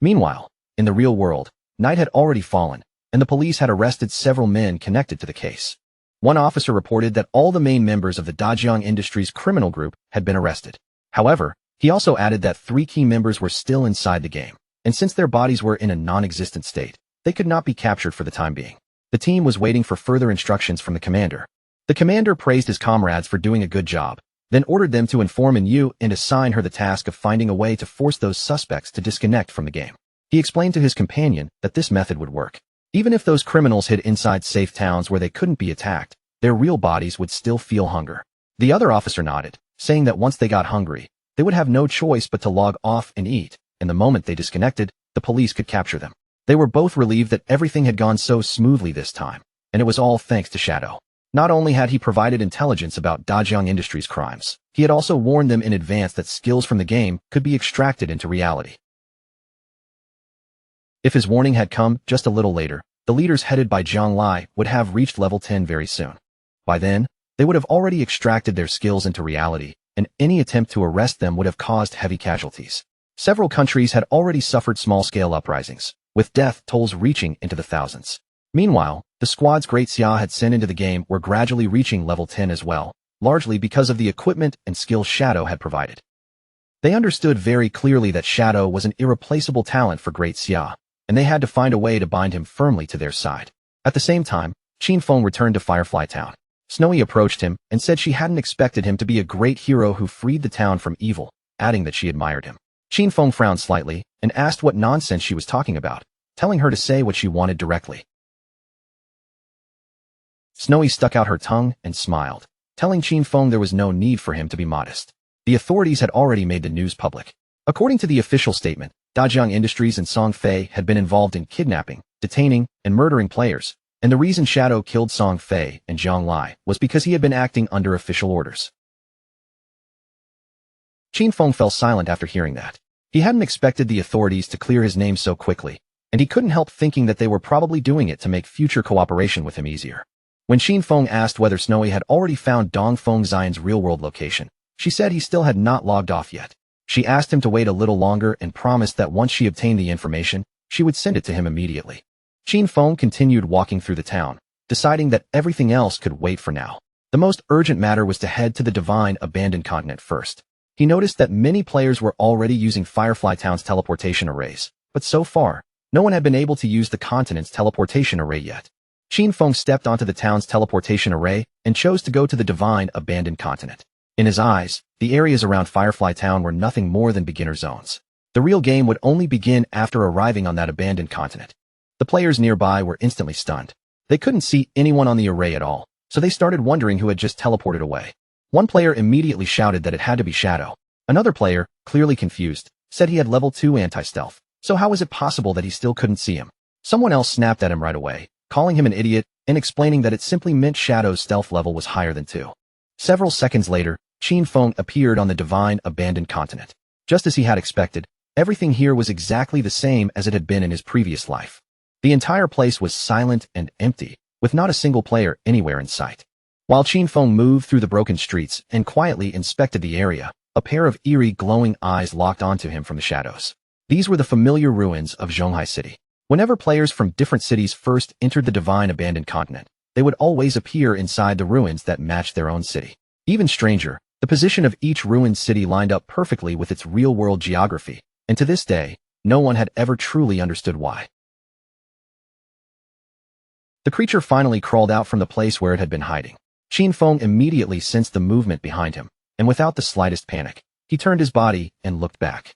Meanwhile, in the real world, night had already fallen, and the police had arrested several men connected to the case. One officer reported that all the main members of the Dajiang Industries criminal group had been arrested. However, he also added that 3 key members were still inside the game, and since their bodies were in a non-existent state, they could not be captured for the time being. The team was waiting for further instructions from the commander. The commander praised his comrades for doing a good job, then ordered them to inform Yu and assign her the task of finding a way to force those suspects to disconnect from the game. He explained to his companion that this method would work. Even if those criminals hid inside safe towns where they couldn't be attacked, their real bodies would still feel hunger. The other officer nodded, saying that once they got hungry, they would have no choice but to log off and eat, and the moment they disconnected, the police could capture them. They were both relieved that everything had gone so smoothly this time, and it was all thanks to Shadow. Not only had he provided intelligence about Dajiang Industries' crimes, he had also warned them in advance that skills from the game could be extracted into reality. If his warning had come just a little later, the leaders headed by Zhang Lai would have reached level 10 very soon. By then, they would have already extracted their skills into reality, and any attempt to arrest them would have caused heavy casualties. Several countries had already suffered small-scale uprisings, with death tolls reaching into the thousands. Meanwhile, the squads Great Xia had sent into the game were gradually reaching level 10 as well, largely because of the equipment and skills Shadow had provided. They understood very clearly that Shadow was an irreplaceable talent for Great Xia, and they had to find a way to bind him firmly to their side. At the same time, Qin Feng returned to Firefly Town. Snowy approached him and said she hadn't expected him to be a great hero who freed the town from evil, adding that she admired him. Qin Feng frowned slightly and asked what nonsense she was talking about, telling her to say what she wanted directly. Snowy stuck out her tongue and smiled, telling Qin Feng there was no need for him to be modest. The authorities had already made the news public. According to the official statement, Dajiang Industries and Song Fei had been involved in kidnapping, detaining, and murdering players, and the reason Shadow killed Song Fei and Zhang Lai was because he had been acting under official orders. Qin Feng fell silent after hearing that. He hadn't expected the authorities to clear his name so quickly, and he couldn't help thinking that they were probably doing it to make future cooperation with him easier. When Qin Feng asked whether Snowy had already found Dong Feng Xian's real-world location, she said he still had not logged off yet. She asked him to wait a little longer and promised that once she obtained the information, she would send it to him immediately. Qin Feng continued walking through the town, deciding that everything else could wait for now. The most urgent matter was to head to the Divine Abandoned Continent first. He noticed that many players were already using Firefly Town's teleportation arrays, but so far, no one had been able to use the continent's teleportation array yet. Qin Feng stepped onto the town's teleportation array and chose to go to the Divine Abandoned Continent. In his eyes, the areas around Firefly Town were nothing more than beginner zones. The real game would only begin after arriving on that abandoned continent. The players nearby were instantly stunned. They couldn't see anyone on the array at all, so they started wondering who had just teleported away. One player immediately shouted that it had to be Shadow. Another player, clearly confused, said he had level 2 anti-stealth, so how was it possible that he still couldn't see him? Someone else snapped at him right away, calling him an idiot and explaining that it simply meant Shadow's stealth level was higher than 2. Several seconds later, Qin Feng appeared on the Divine Abandoned Continent. Just as he had expected, everything here was exactly the same as it had been in his previous life. The entire place was silent and empty, with not a single player anywhere in sight. While Qin Feng moved through the broken streets and quietly inspected the area, a pair of eerie glowing eyes locked onto him from the shadows. These were the familiar ruins of Zhonghai City. Whenever players from different cities first entered the Divine Abandoned Continent, they would always appear inside the ruins that matched their own city. Even stranger, the position of each ruined city lined up perfectly with its real-world geography, and to this day, no one had ever truly understood why. The creature finally crawled out from the place where it had been hiding. Qin Feng immediately sensed the movement behind him, and without the slightest panic, he turned his body and looked back.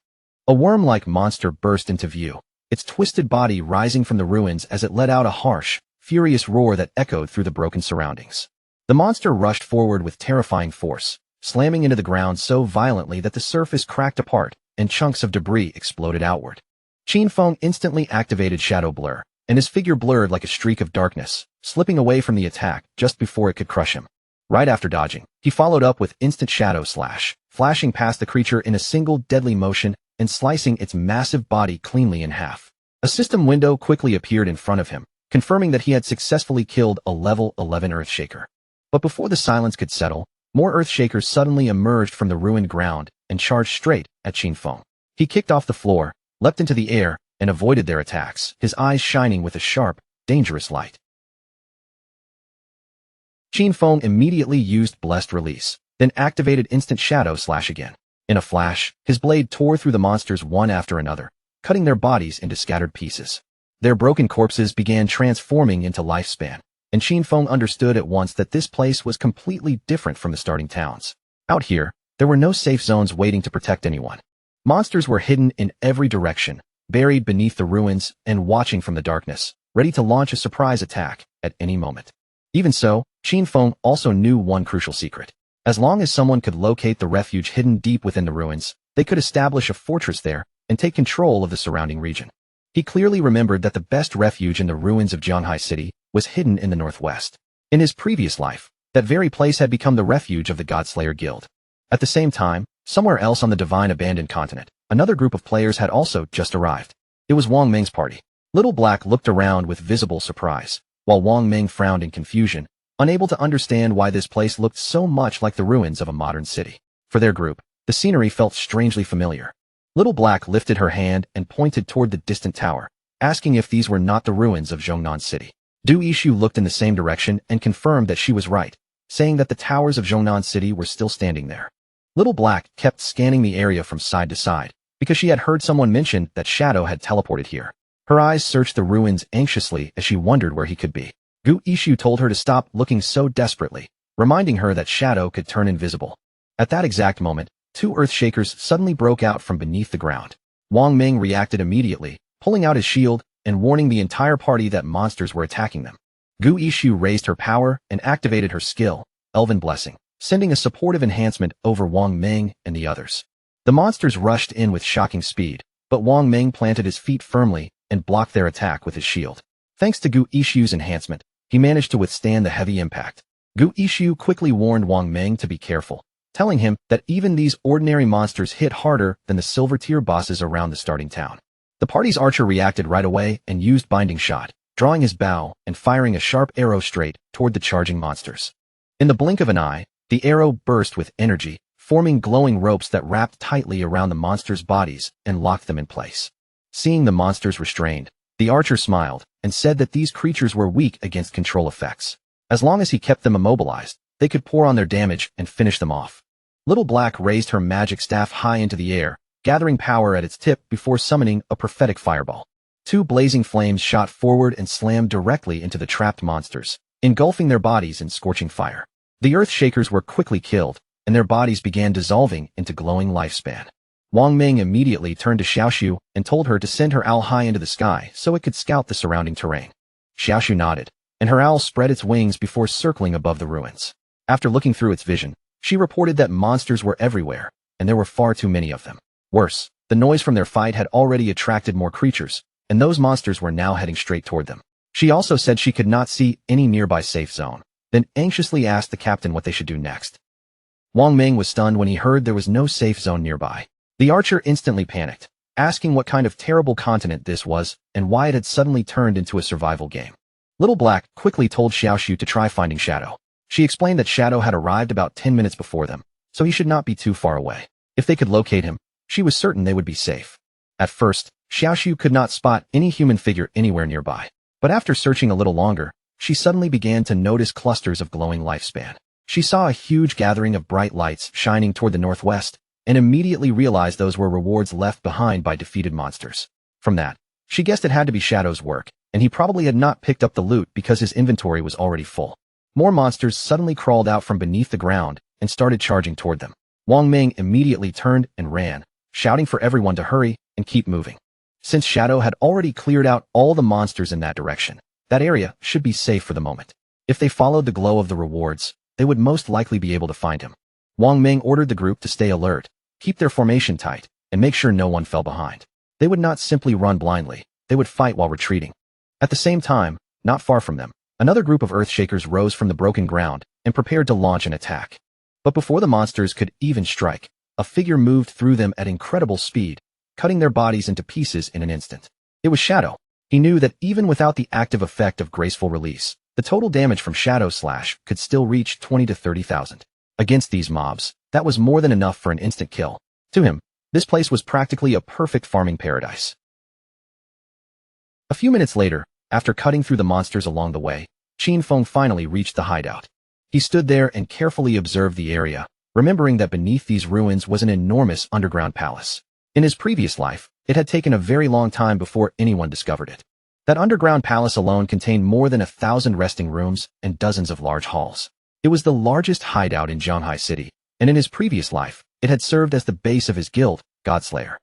A worm-like monster burst into view, its twisted body rising from the ruins as it let out a harsh, furious roar that echoed through the broken surroundings. The monster rushed forward with terrifying force, slamming into the ground so violently that the surface cracked apart and chunks of debris exploded outward. Qin Feng instantly activated Shadow Blur, and his figure blurred like a streak of darkness, slipping away from the attack just before it could crush him. Right after dodging, he followed up with instant Shadow Slash, flashing past the creature in a single deadly motion and slicing its massive body cleanly in half. A system window quickly appeared in front of him, confirming that he had successfully killed a level 11 Earthshaker. But before the silence could settle, more Earthshakers suddenly emerged from the ruined ground and charged straight at Qin Feng. He kicked off the floor, leapt into the air, and avoided their attacks, his eyes shining with a sharp, dangerous light. Qin Feng immediately used Blessed Release, then activated Instant Shadow Slash again. In a flash, his blade tore through the monsters one after another, cutting their bodies into scattered pieces. Their broken corpses began transforming into lifespan, and Qin Feng understood at once that this place was completely different from the starting towns. Out here, there were no safe zones waiting to protect anyone. Monsters were hidden in every direction, buried beneath the ruins and watching from the darkness, ready to launch a surprise attack at any moment. Even so, Qin Feng also knew one crucial secret. As long as someone could locate the refuge hidden deep within the ruins, they could establish a fortress there and take control of the surrounding region. He clearly remembered that the best refuge in the ruins of Zhanghai City was hidden in the northwest. In his previous life, that very place had become the refuge of the Godslayer Guild. At the same time, somewhere else on the divine abandoned continent, another group of players had also just arrived. It was Wang Ming's party. Little Black looked around with visible surprise, while Wang Ming frowned in confusion, unable to understand why this place looked so much like the ruins of a modern city. For their group, the scenery felt strangely familiar. Little Black lifted her hand and pointed toward the distant tower, asking if these were not the ruins of Zhongnan City. Du Yishu looked in the same direction and confirmed that she was right, saying that the towers of Zhongnan City were still standing there. Little Black kept scanning the area from side to side, because she had heard someone mention that Shadow had teleported here. Her eyes searched the ruins anxiously as she wondered where he could be. Du Yishu told her to stop looking so desperately, reminding her that Shadow could turn invisible. At that exact moment, two earthshakers suddenly broke out from beneath the ground. Wang Ming reacted immediately, pulling out his shield and warning the entire party that monsters were attacking them. Du Yishu raised her power and activated her skill, Elven Blessing, sending a supportive enhancement over Wang Ming and the others. The monsters rushed in with shocking speed, but Wang Ming planted his feet firmly and blocked their attack with his shield. Thanks to Du Yishu's enhancement, he managed to withstand the heavy impact. Du Yishu quickly warned Wang Ming to be careful, telling him that even these ordinary monsters hit harder than the silver tier bosses around the starting town. The party's archer reacted right away and used Binding Shot, drawing his bow and firing a sharp arrow straight toward the charging monsters. In the blink of an eye, the arrow burst with energy, forming glowing ropes that wrapped tightly around the monsters' bodies and locked them in place. Seeing the monsters restrained, the archer smiled and said that these creatures were weak against control effects. As long as he kept them immobilized, they could pour on their damage and finish them off. Little Black raised her magic staff high into the air, gathering power at its tip before summoning a prophetic fireball. Two blazing flames shot forward and slammed directly into the trapped monsters, engulfing their bodies in scorching fire. The Earthshakers were quickly killed, and their bodies began dissolving into glowing lifespan. Wang Ming immediately turned to Xiaoshu and told her to send her owl high into the sky so it could scout the surrounding terrain. Xiaoshu nodded, and her owl spread its wings before circling above the ruins. After looking through its vision, she reported that monsters were everywhere, and there were far too many of them. Worse, the noise from their fight had already attracted more creatures, and those monsters were now heading straight toward them. She also said she could not see any nearby safe zone, then anxiously asked the captain what they should do next. Wang Ming was stunned when he heard there was no safe zone nearby. The archer instantly panicked, asking what kind of terrible continent this was and why it had suddenly turned into a survival game. Little Black quickly told Xiaoshu to try finding Shadow. She explained that Shadow had arrived about 10 minutes before them, so he should not be too far away. If they could locate him, she was certain they would be safe. At first, Xiaoshu could not spot any human figure anywhere nearby, but after searching a little longer, she suddenly began to notice clusters of glowing lifespan. She saw a huge gathering of bright lights shining toward the northwest, and immediately realized those were rewards left behind by defeated monsters. From that, she guessed it had to be Shadow's work, and he probably had not picked up the loot because his inventory was already full. More monsters suddenly crawled out from beneath the ground and started charging toward them. Wang Ming immediately turned and ran, shouting for everyone to hurry and keep moving. Since Shadow had already cleared out all the monsters in that direction, that area should be safe for the moment. If they followed the glow of the rewards, they would most likely be able to find him. Wang Ming ordered the group to stay alert, keep their formation tight, and make sure no one fell behind. They would not simply run blindly, they would fight while retreating. At the same time, not far from them, another group of Earthshakers rose from the broken ground and prepared to launch an attack. But before the monsters could even strike, a figure moved through them at incredible speed, cutting their bodies into pieces in an instant. It was Shadow. He knew that even without the active effect of graceful release, the total damage from Shadow Slash could still reach 20 to 30,000. Against these mobs, that was more than enough for an instant kill. To him, this place was practically a perfect farming paradise. A few minutes later, after cutting through the monsters along the way, Qin Feng finally reached the hideout. He stood there and carefully observed the area, remembering that beneath these ruins was an enormous underground palace. In his previous life, it had taken a very long time before anyone discovered it. That underground palace alone contained more than 1,000 resting rooms and dozens of large halls. It was the largest hideout in Zhanghai City, and in his previous life, it had served as the base of his guild, Godslayer.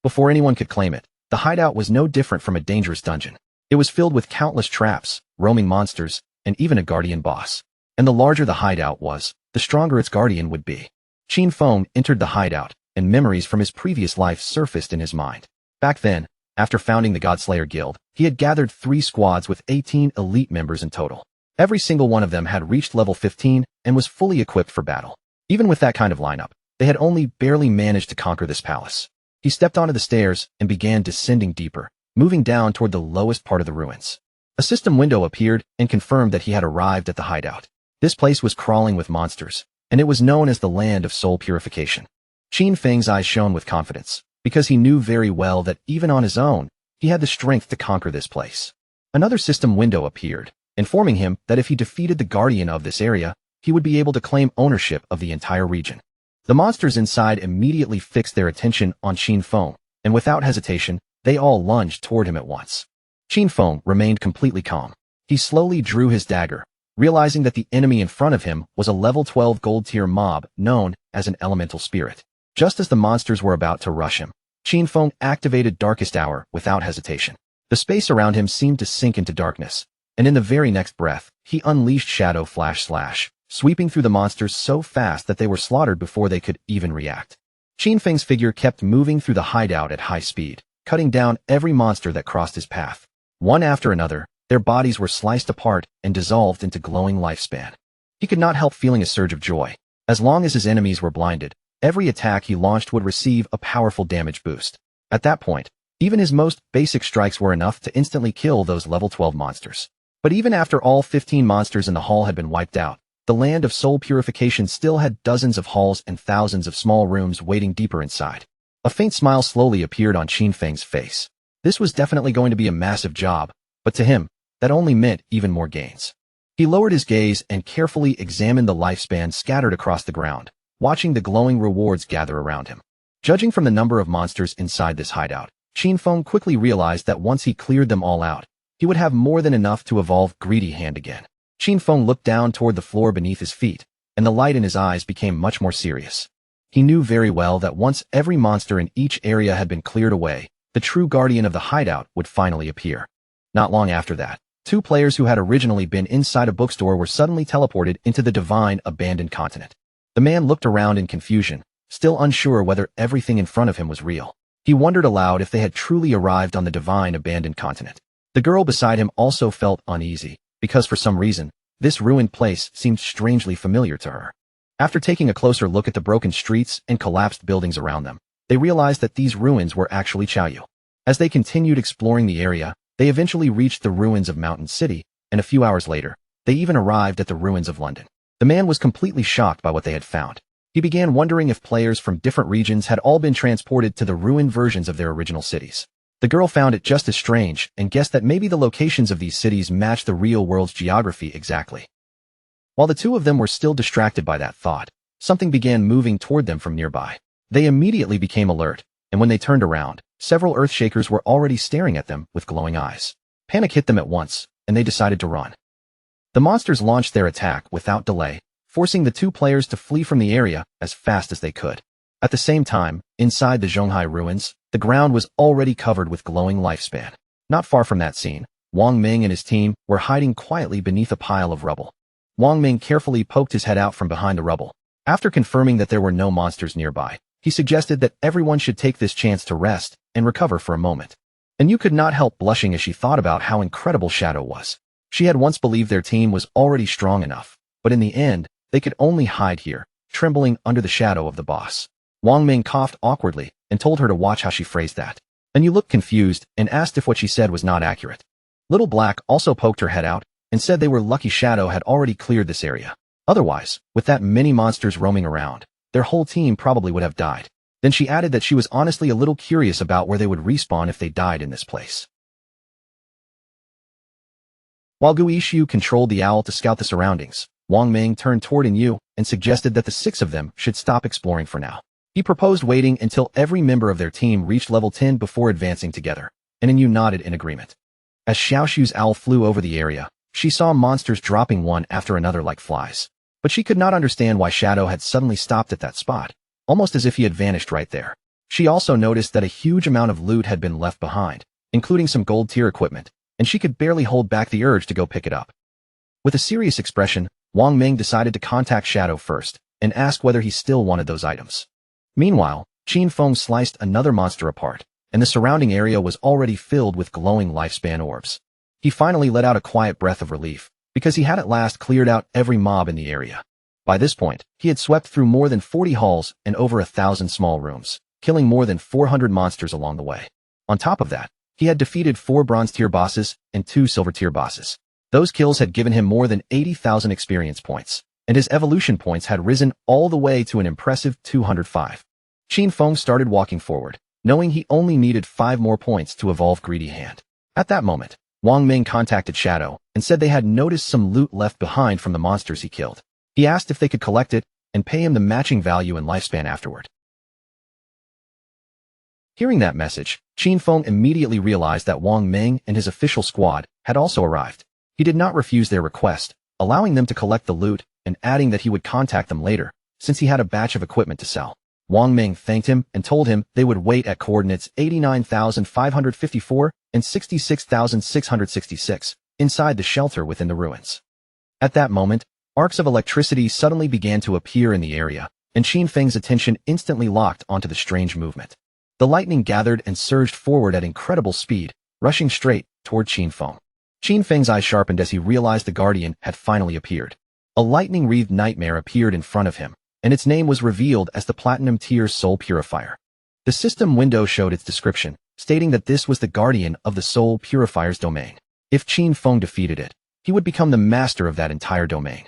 Before anyone could claim it, the hideout was no different from a dangerous dungeon. It was filled with countless traps, roaming monsters, and even a guardian boss. And the larger the hideout was, the stronger its guardian would be. Qin Feng entered the hideout, and memories from his previous life surfaced in his mind. Back then, After founding the Godslayer Guild, he had gathered 3 squads with 18 elite members in total. Every single one of them had reached level 15 and was fully equipped for battle. Even with that kind of lineup, they had only barely managed to conquer this palace. He stepped onto the stairs and began descending deeper, moving down toward the lowest part of the ruins. A system window appeared and confirmed that he had arrived at the hideout. This place was crawling with monsters, and it was known as the land of soul purification. Qin Feng's eyes shone with confidence, because he knew very well that even on his own, he had the strength to conquer this place. Another system window appeared, informing him that if he defeated the guardian of this area, he would be able to claim ownership of the entire region. The monsters inside immediately fixed their attention on Qin Feng, and without hesitation, they all lunged toward him at once. Qin Feng remained completely calm. He slowly drew his dagger, realizing that the enemy in front of him was a level 12 gold-tier mob known as an elemental spirit. Just as the monsters were about to rush him, Qin Feng activated Darkest Hour without hesitation. The space around him seemed to sink into darkness, and in the very next breath, he unleashed Shadow Flash, sweeping through the monsters so fast that they were slaughtered before they could even react. Qin Feng's figure kept moving through the hideout at high speed, cutting down every monster that crossed his path. One after another, their bodies were sliced apart and dissolved into glowing lifespan. He could not help feeling a surge of joy. As long as his enemies were blinded, every attack he launched would receive a powerful damage boost. At that point, even his most basic strikes were enough to instantly kill those level 12 monsters. But even after all 15 monsters in the hall had been wiped out, the land of soul purification still had dozens of halls and thousands of small rooms waiting deeper inside. A faint smile slowly appeared on Qin Feng's face. This was definitely going to be a massive job, but to him, that only meant even more gains. He lowered his gaze and carefully examined the lifespan scattered across the ground, watching the glowing rewards gather around him. Judging from the number of monsters inside this hideout, Qin Feng quickly realized that once he cleared them all out, he would have more than enough to evolve Greedy Hand again. Qin Feng looked down toward the floor beneath his feet, and the light in his eyes became much more serious. He knew very well that once every monster in each area had been cleared away, the true guardian of the hideout would finally appear. Not long after that, 2 players who had originally been inside a bookstore were suddenly teleported into the divine abandoned continent. The man looked around in confusion, still unsure whether everything in front of him was real. He wondered aloud if they had truly arrived on the divine abandoned continent. The girl beside him also felt uneasy, because for some reason, this ruined place seemed strangely familiar to her. After taking a closer look at the broken streets and collapsed buildings around them, they realized that these ruins were actually Chaoyu. As they continued exploring the area, they eventually reached the ruins of Mountain City, and a few hours later, they even arrived at the ruins of London. The man was completely shocked by what they had found. He began wondering if players from different regions had all been transported to the ruined versions of their original cities. The girl found it just as strange and guessed that maybe the locations of these cities matched the real world's geography exactly. While the 2 of them were still distracted by that thought, something began moving toward them from nearby. They immediately became alert, and when they turned around, several Earthshakers were already staring at them with glowing eyes. Panic hit them at once, and they decided to run. The monsters launched their attack without delay, forcing the 2 players to flee from the area as fast as they could. At the same time, inside the Zhonghai ruins, the ground was already covered with glowing lifespan. Not far from that scene, Wang Ming and his team were hiding quietly beneath a pile of rubble. Wang Ming carefully poked his head out from behind the rubble. After confirming that there were no monsters nearby, he suggested that everyone should take this chance to rest and recover for a moment. And you could not help blushing as she thought about how incredible Shadow was. She had once believed their team was already strong enough, but in the end, they could only hide here, trembling under the shadow of the boss. Wang Ming coughed awkwardly and told her to watch how she phrased that. And you looked confused and asked if what she said was not accurate. Little Black also poked her head out and said they were lucky Shadow had already cleared this area. Otherwise, with that many monsters roaming around, their whole team probably would have died. Then she added that she was honestly a little curious about where they would respawn if they died in this place. While Gu Yishu controlled the owl to scout the surroundings, Wang Ming turned toward Yu and suggested that the 6 of them should stop exploring for now. He proposed waiting until every member of their team reached level 10 before advancing together, and Yu nodded in agreement. As Xiaoshu's owl flew over the area, she saw monsters dropping one after another like flies. But she could not understand why Shadow had suddenly stopped at that spot, almost as if he had vanished right there. She also noticed that a huge amount of loot had been left behind, including some gold-tier equipment, and she could barely hold back the urge to go pick it up. With a serious expression, Wang Ming decided to contact Shadow first and ask whether he still wanted those items. Meanwhile, Qin Feng sliced another monster apart, and the surrounding area was already filled with glowing lifespan orbs. He finally let out a quiet breath of relief, because he had at last cleared out every mob in the area. By this point, he had swept through more than 40 halls and over 1,000 small rooms, killing more than 400 monsters along the way. On top of that, he had defeated 4 bronze-tier bosses and 2 silver-tier bosses. Those kills had given him more than 80,000 experience points, and his evolution points had risen all the way to an impressive 205. Qin Feng started walking forward, knowing he only needed 5 more points to evolve Greedy Hand. At that moment, Wang Ming contacted Shadow and said they had noticed some loot left behind from the monsters he killed. He asked if they could collect it and pay him the matching value and lifespan afterward. Hearing that message, Qin Feng immediately realized that Wang Ming and his official squad had also arrived. He did not refuse their request, allowing them to collect the loot and adding that he would contact them later, since he had a batch of equipment to sell. Wang Ming thanked him and told him they would wait at coordinates 89,554 and 66,666 inside the shelter within the ruins. At that moment, arcs of electricity suddenly began to appear in the area, and Qin Feng's attention instantly locked onto the strange movement. The lightning gathered and surged forward at incredible speed, rushing straight toward Qin Feng. Qin Feng's eyes sharpened as he realized the Guardian had finally appeared. A lightning-wreathed nightmare appeared in front of him, and its name was revealed as the Platinum Tier Soul Purifier. The system window showed its description, stating that this was the Guardian of the Soul Purifier's domain. If Qin Feng defeated it, he would become the master of that entire domain.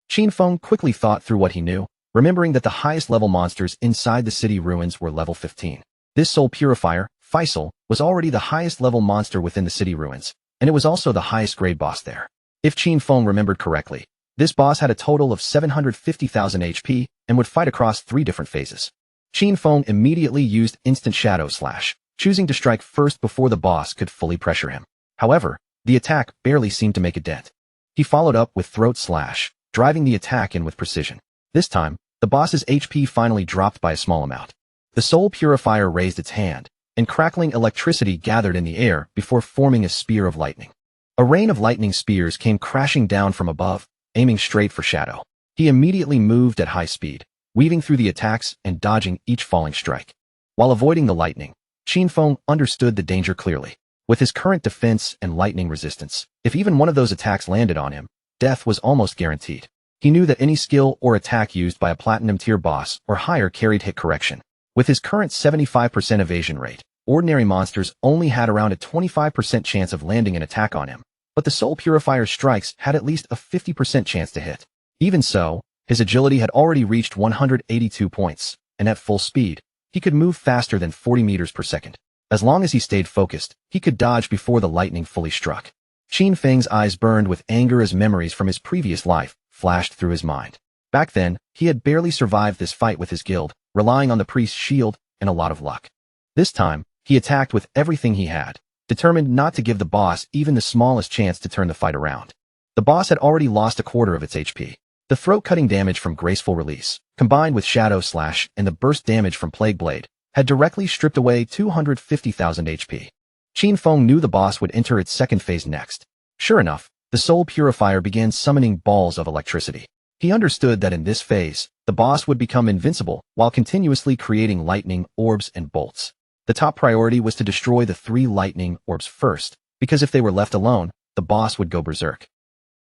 Qin Feng quickly thought through what he knew, remembering that the highest-level monsters inside the city ruins were level 15. This Soul Purifier, Faisal, was already the highest-level monster within the city ruins, and it was also the highest-grade boss there. If Qin Feng remembered correctly, this boss had a total of 750,000 HP and would fight across 3 different phases. Qin Feng immediately used Instant Shadow Slash, choosing to strike first before the boss could fully pressure him. However, the attack barely seemed to make a dent. He followed up with Throat Slash, driving the attack in with precision. This time, the boss's HP finally dropped by a small amount. The Soul Purifier raised its hand, and crackling electricity gathered in the air before forming a spear of lightning. A rain of lightning spears came crashing down from above, aiming straight for Shadow. He immediately moved at high speed, weaving through the attacks and dodging each falling strike. While avoiding the lightning, Qin Feng understood the danger clearly. With his current defense and lightning resistance, if even one of those attacks landed on him, death was almost guaranteed. He knew that any skill or attack used by a Platinum Tier boss or higher carried hit correction. With his current 75% evasion rate, ordinary monsters only had around a 25% chance of landing an attack on him, but the Soul Purifier's strikes had at least a 50% chance to hit. Even so, his agility had already reached 182 points, and at full speed, he could move faster than 40 meters per second. As long as he stayed focused, he could dodge before the lightning fully struck. Qin Feng's eyes burned with anger as memories from his previous life flashed through his mind. Back then, he had barely survived this fight with his guild, relying on the priest's shield and a lot of luck. This time, he attacked with everything he had, determined not to give the boss even the smallest chance to turn the fight around. The boss had already lost a quarter of its HP. The throat-cutting damage from Graceful Release, combined with Shadow Slash and the burst damage from Plague Blade, had directly stripped away 250,000 HP. Qin Feng knew the boss would enter its second phase next. Sure enough, the Soul Purifier began summoning balls of electricity. He understood that in this phase, the boss would become invincible while continuously creating lightning, orbs, and bolts. The top priority was to destroy the 3 lightning orbs first, because if they were left alone, the boss would go berserk.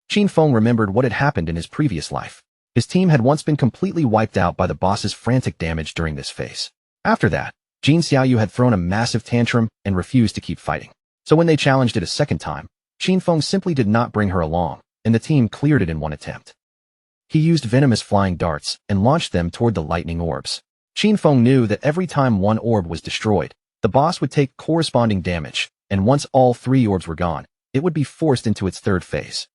Qin Feng remembered what had happened in his previous life. His team had once been completely wiped out by the boss's frantic damage during this phase. After that, Jin Xiaoyu had thrown a massive tantrum and refused to keep fighting. So when they challenged it a second time, Qin Feng simply did not bring her along, and the team cleared it in one attempt. He used venomous flying darts and launched them toward the lightning orbs. Qin Feng knew that every time one orb was destroyed, the boss would take corresponding damage, and once all 3 orbs were gone, it would be forced into its third phase.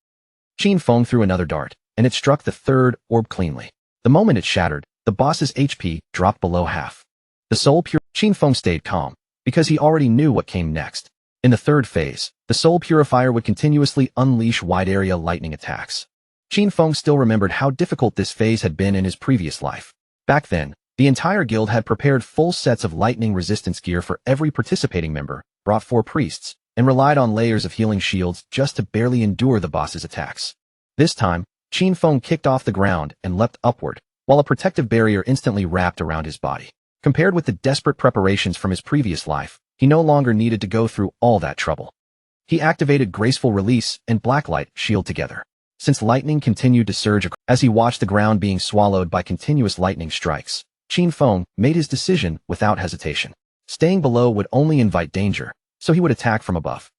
Qin Feng threw another dart, and it struck the 3rd orb cleanly. The moment it shattered, the boss's HP dropped below half. The Soul Purifier. Qin Feng stayed calm, because he already knew what came next. In the 3rd phase, the Soul Purifier would continuously unleash wide-area lightning attacks. Qin Feng still remembered how difficult this phase had been in his previous life. Back then, the entire guild had prepared full sets of lightning resistance gear for every participating member, brought 4 priests, and relied on layers of healing shields just to barely endure the boss's attacks. This time, Qin Feng kicked off the ground and leapt upward, while a protective barrier instantly wrapped around his body. Compared with the desperate preparations from his previous life, He no longer needed to go through all that trouble. He activated Graceful Release and Blacklight Shield together. Since lightning continued to surge as he watched the ground being swallowed by continuous lightning strikes, Qin Feng made his decision without hesitation. Staying below would only invite danger, so he would attack from above.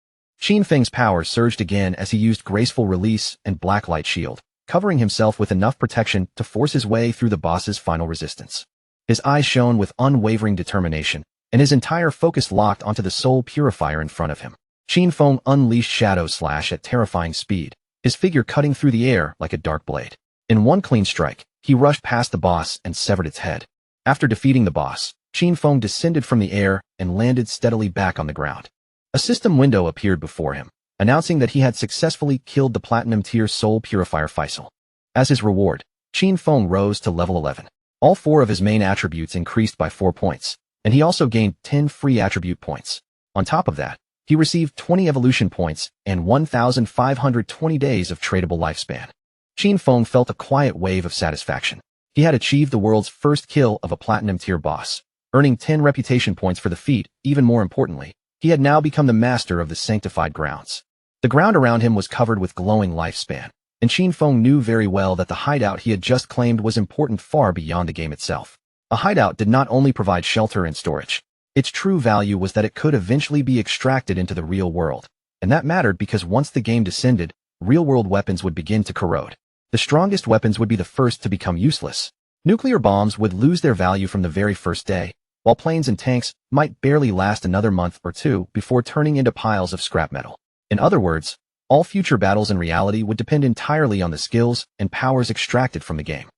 Qin Feng's power surged again as he used Graceful Release and Blacklight Shield, covering himself with enough protection to force his way through the boss's final resistance. His eyes shone with unwavering determination, and his entire focus locked onto the soul purifier in front of him. Qin Feng unleashed Shadow Slash at terrifying speed, his figure cutting through the air like a dark blade. In one clean strike, he rushed past the boss and severed its head. After defeating the boss, Qin Feng descended from the air and landed steadily back on the ground. A system window appeared before him, announcing that he had successfully killed the Platinum-tier Soul Purifier Faisal. As his reward, Qin Feng rose to level 11. All 4 of his main attributes increased by 4 points, and he also gained 10 free attribute points. On top of that, he received 20 evolution points and 1,520 days of tradable lifespan. Qin Feng felt a quiet wave of satisfaction. He had achieved the world's first kill of a Platinum-tier boss, earning 10 reputation points for the feat. Even more importantly, he had now become the master of the sanctified grounds. The ground around him was covered with glowing lifespan, and Qin Feng knew very well that the hideout he had just claimed was important far beyond the game itself. A hideout did not only provide shelter and storage. Its true value was that it could eventually be extracted into the real world, and that mattered because once the game descended, real-world weapons would begin to corrode. The strongest weapons would be the first to become useless. Nuclear bombs would lose their value from the very first day, while planes and tanks might barely last another month or 2 before turning into piles of scrap metal. In other words, all future battles in reality would depend entirely on the skills and powers extracted from the game.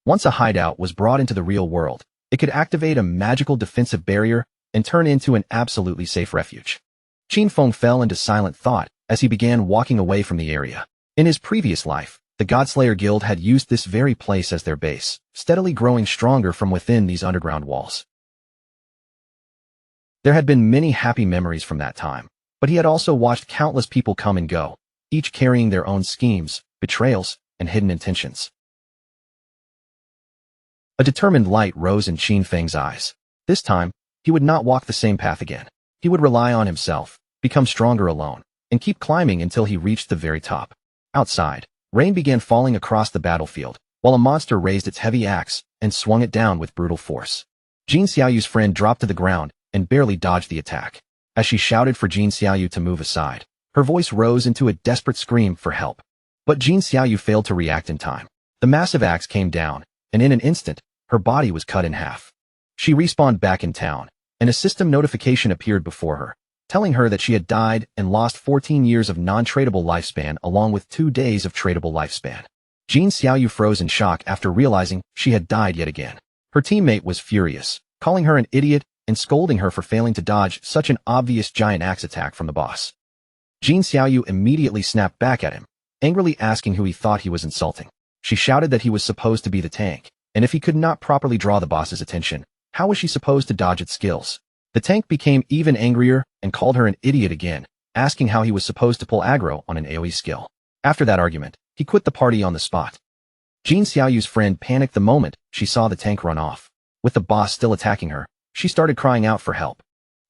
Once a hideout was brought into the real world, it could activate a magical defensive barrier and turn into an absolutely safe refuge. Qin Feng fell into silent thought as he began walking away from the area. In his previous life, the Godslayer Guild had used this very place as their base, steadily growing stronger from within these underground walls. There had been many happy memories from that time, but he had also watched countless people come and go, each carrying their own schemes, betrayals, and hidden intentions. A determined light rose in Qin Feng's eyes. This time, he would not walk the same path again. He would rely on himself, become stronger alone, and keep climbing until he reached the very top. Outside, rain began falling across the battlefield, while a monster raised its heavy axe and swung it down with brutal force. Jin Xiaoyu's friend dropped to the ground and barely dodged the attack. As she shouted for Jin Xiaoyu to move aside, her voice rose into a desperate scream for help. But Jin Xiaoyu failed to react in time. The massive axe came down, and in an instant, her body was cut in half. She respawned back in town, and a system notification appeared before her, telling her that she had died and lost 14 years of non-tradable lifespan along with 2 days of tradable lifespan. Jin Xiaoyu froze in shock after realizing she had died yet again. Her teammate was furious, calling her an idiot and scolding her for failing to dodge such an obvious giant axe attack from the boss. Jin Xiaoyu immediately snapped back at him, angrily asking who he thought he was insulting. She shouted that he was supposed to be the tank, and if he could not properly draw the boss's attention, how was she supposed to dodge its skills? The tank became even angrier and called her an idiot again, asking how he was supposed to pull aggro on an AoE skill. After that argument, he quit the party on the spot. Jin Xiaoyu's friend panicked the moment she saw the tank run off. With the boss still attacking her, she started crying out for help.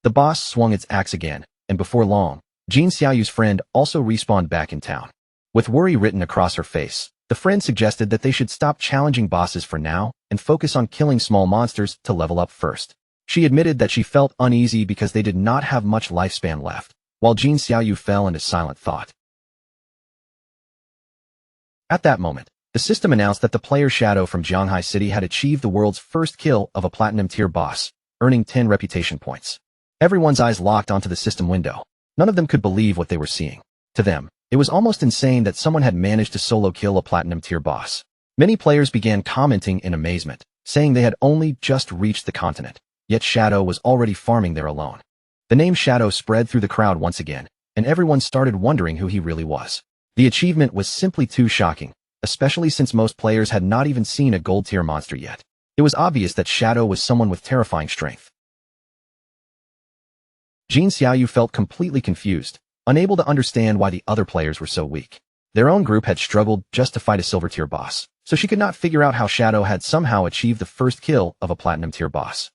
The boss swung its axe again, and before long, Jin Xiaoyu's friend also respawned back in town. With worry written across her face, the friend suggested that they should stop challenging bosses for now and focus on killing small monsters to level up first. She admitted that she felt uneasy because they did not have much lifespan left, while Jin Xiaoyu fell into silent thought. At that moment, the system announced that the player Shadow from Jianghai City had achieved the world's first kill of a platinum-tier boss, earning 10 reputation points. Everyone's eyes locked onto the system window. None of them could believe what they were seeing. To them, it was almost insane that someone had managed to solo kill a platinum-tier boss. Many players began commenting in amazement, saying they had only just reached the continent, yet Shadow was already farming there alone. The name Shadow spread through the crowd once again, and everyone started wondering who he really was. The achievement was simply too shocking, especially since most players had not even seen a gold-tier monster yet. It was obvious that Shadow was someone with terrifying strength. Jin Xiaoyu felt completely confused, unable to understand why the other players were so weak. Their own group had struggled just to fight a silver-tier boss, so she could not figure out how Shadow had somehow achieved the first kill of a platinum-tier boss.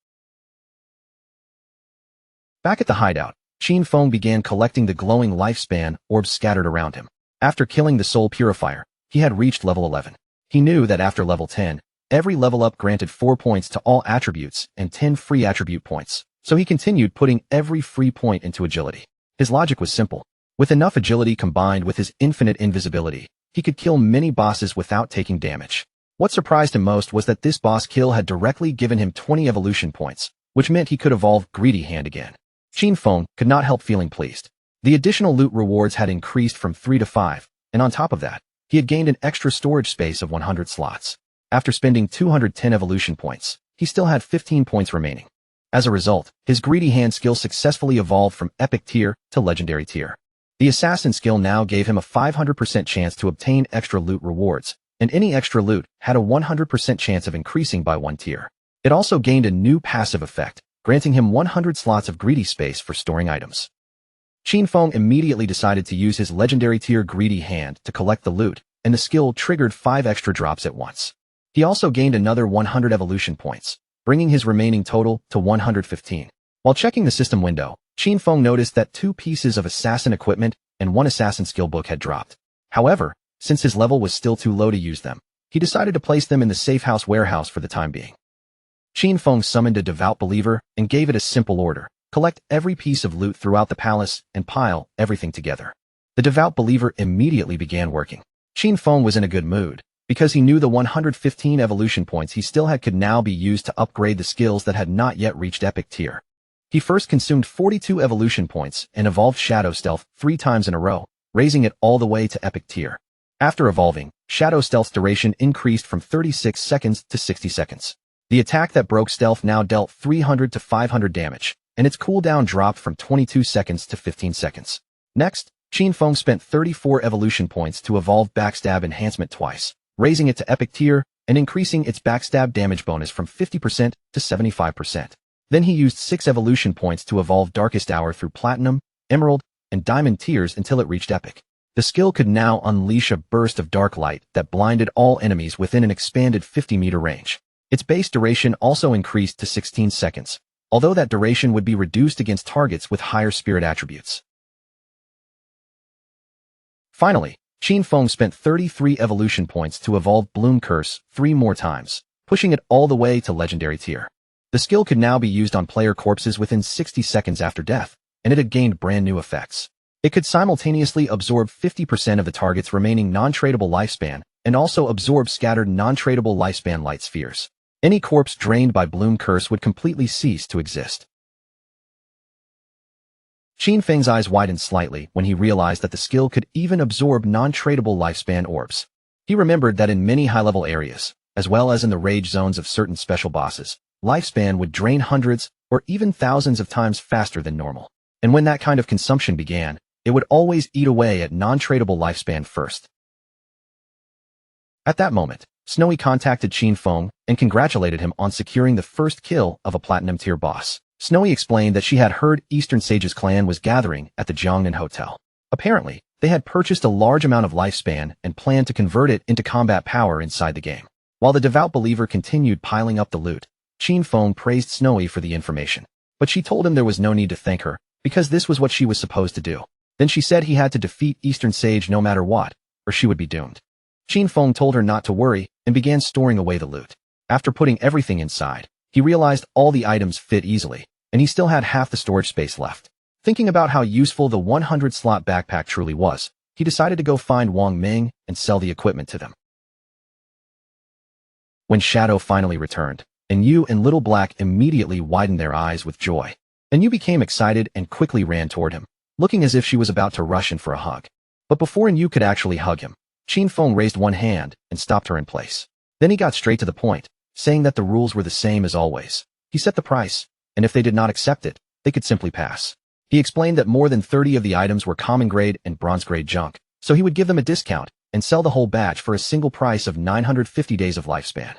Back at the hideout, Qin Feng began collecting the glowing lifespan orbs scattered around him. After killing the soul purifier, he had reached level 11. He knew that after level 10, every level up granted 4 points to all attributes and 10 free attribute points, so he continued putting every free point into agility. His logic was simple. With enough agility combined with his infinite invisibility, he could kill many bosses without taking damage. What surprised him most was that this boss kill had directly given him 20 evolution points, which meant he could evolve Greedy Hand again. Qin Feng could not help feeling pleased. The additional loot rewards had increased from 3 to 5, and on top of that, he had gained an extra storage space of 100 slots. After spending 210 evolution points, he still had 15 points remaining. As a result, his Greedy Hand skill successfully evolved from Epic Tier to Legendary Tier. The Assassin skill now gave him a 500% chance to obtain extra loot rewards, and any extra loot had a 100% chance of increasing by 1 tier. It also gained a new passive effect, granting him 100 slots of greedy space for storing items. Qin Feng immediately decided to use his Legendary Tier Greedy Hand to collect the loot, and the skill triggered 5 extra drops at once. He also gained another 100 evolution points, bringing his remaining total to 115. While checking the system window, Qin Feng noticed that 2 pieces of assassin equipment and 1 assassin skill book had dropped. However, since his level was still too low to use them, he decided to place them in the safe house warehouse for the time being. Qin Feng summoned a devout believer and gave it a simple order: collect every piece of loot throughout the palace and pile everything together. The devout believer immediately began working. Qin Feng was in a good mood, because he knew the 115 evolution points he still had could now be used to upgrade the skills that had not yet reached Epic Tier. He first consumed 42 evolution points and evolved Shadow Stealth 3 times in a row, raising it all the way to Epic Tier. After evolving, Shadow Stealth's duration increased from 36 seconds to 60 seconds. The attack that broke stealth now dealt 300 to 500 damage, and its cooldown dropped from 22 seconds to 15 seconds. Next, Qin Feng spent 34 evolution points to evolve Backstab Enhancement twice, raising it to Epic Tier and increasing its backstab damage bonus from 50% to 75%. Then he used 6 evolution points to evolve Darkest Hour through Platinum, Emerald, and Diamond tiers until it reached Epic. The skill could now unleash a burst of dark light that blinded all enemies within an expanded 50-meter range. Its base duration also increased to 16 seconds, although that duration would be reduced against targets with higher spirit attributes. Finally, Qin Feng spent 33 evolution points to evolve Bloom Curse 3 more times, pushing it all the way to Legendary Tier. The skill could now be used on player corpses within 60 seconds after death, and it had gained brand new effects. It could simultaneously absorb 50% of the target's remaining non-tradable lifespan and also absorb scattered non-tradable lifespan light spheres. Any corpse drained by Bloom Curse would completely cease to exist. Qin Feng's eyes widened slightly when he realized that the skill could even absorb non-tradable lifespan orbs. He remembered that in many high-level areas, as well as in the rage zones of certain special bosses, lifespan would drain hundreds or even thousands of times faster than normal. And when that kind of consumption began, it would always eat away at non-tradable lifespan first. At that moment, Snowy contacted Qin Feng and congratulated him on securing the first kill of a Platinum Tier boss. Snowy explained that she had heard Eastern Sage's clan was gathering at the Jiangnan Hotel. Apparently, they had purchased a large amount of lifespan and planned to convert it into combat power inside the game. While the devout believer continued piling up the loot, Qin Feng praised Snowy for the information. But she told him there was no need to thank her, because this was what she was supposed to do. Then she said he had to defeat Eastern Sage no matter what, or she would be doomed. Qin Feng told her not to worry and began storing away the loot. After putting everything inside, he realized all the items fit easily, and he still had half the storage space left. Thinking about how useful the 100-slot backpack truly was, he decided to go find Wang Ming and sell the equipment to them. When Shadow finally returned, Enyu and Little Black immediately widened their eyes with joy. Enyu became excited and quickly ran toward him, looking as if she was about to rush in for a hug. But before Enyu could actually hug him, Qin Feng raised one hand and stopped her in place. Then he got straight to the point, saying that the rules were the same as always. He set the price, and if they did not accept it, they could simply pass. He explained that more than 30 of the items were common grade and bronze grade junk, so he would give them a discount and sell the whole batch for a single price of 950 days of lifespan.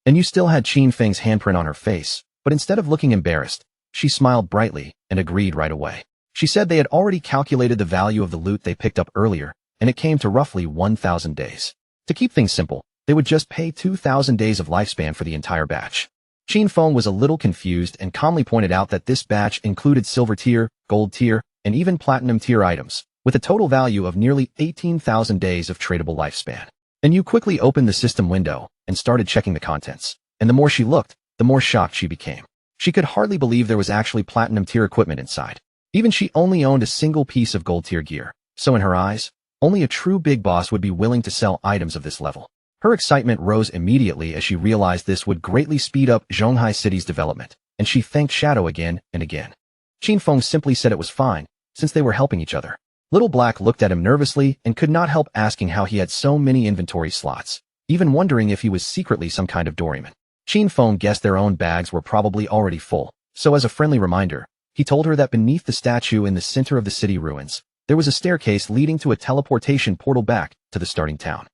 And you still had Qin Feng's handprint on her face, but instead of looking embarrassed, she smiled brightly and agreed right away. She said they had already calculated the value of the loot they picked up earlier, and it came to roughly 1,000 days. To keep things simple, they would just pay 2,000 days of lifespan for the entire batch. Qin Feng was a little confused and calmly pointed out that this batch included silver tier, gold tier, and even platinum tier items, with a total value of nearly 18,000 days of tradable lifespan. And Yu quickly opened the system window and started checking the contents. And the more she looked, the more shocked she became. She could hardly believe there was actually platinum tier equipment inside. Even she only owned a single piece of gold tier gear, so in her eyes, only a true big boss would be willing to sell items of this level. Her excitement rose immediately as she realized this would greatly speed up Zhonghai City's development, and she thanked Shadow again and again. Qin Feng simply said it was fine, since they were helping each other. Little Black looked at him nervously and could not help asking how he had so many inventory slots, even wondering if he was secretly some kind of doorman. Qin Feng guessed their own bags were probably already full, so as a friendly reminder, he told her that beneath the statue in the center of the city ruins, there was a staircase leading to a teleportation portal back to the starting town.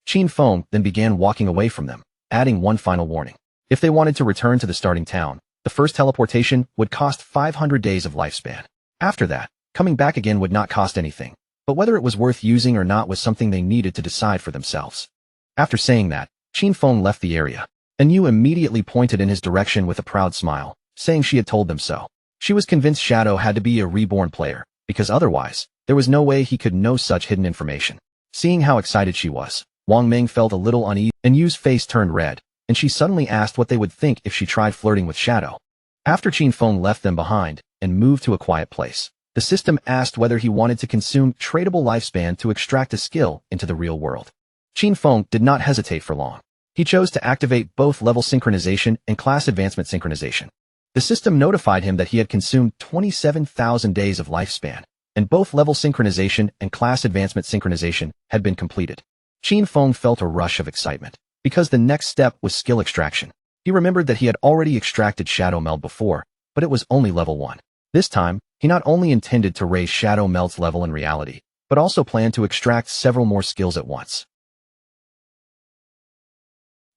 Qin Feng then began walking away from them, adding one final warning. If they wanted to return to the starting town, the first teleportation would cost 500 days of lifespan. After that, coming back again would not cost anything, but whether it was worth using or not was something they needed to decide for themselves. After saying that, Qin Feng left the area, and Yu immediately pointed in his direction with a proud smile, saying she had told them so. She was convinced Shadow had to be a reborn player, because otherwise, there was no way he could know such hidden information. Seeing how excited she was, Wang Ming felt a little uneasy, and Yu's face turned red, and she suddenly asked what they would think if she tried flirting with Shadow. After Qin Feng left them behind and moved to a quiet place, the system asked whether he wanted to consume tradable lifespan to extract a skill into the real world. Qin Feng did not hesitate for long. He chose to activate both level synchronization and class advancement synchronization. The system notified him that he had consumed 27,000 days of lifespan, and both level synchronization and class advancement synchronization had been completed. Qin Feng felt a rush of excitement, because the next step was skill extraction. He remembered that he had already extracted Shadow Meld before, but it was only level 1. This time, he not only intended to raise Shadow Meld's level in reality, but also planned to extract several more skills at once.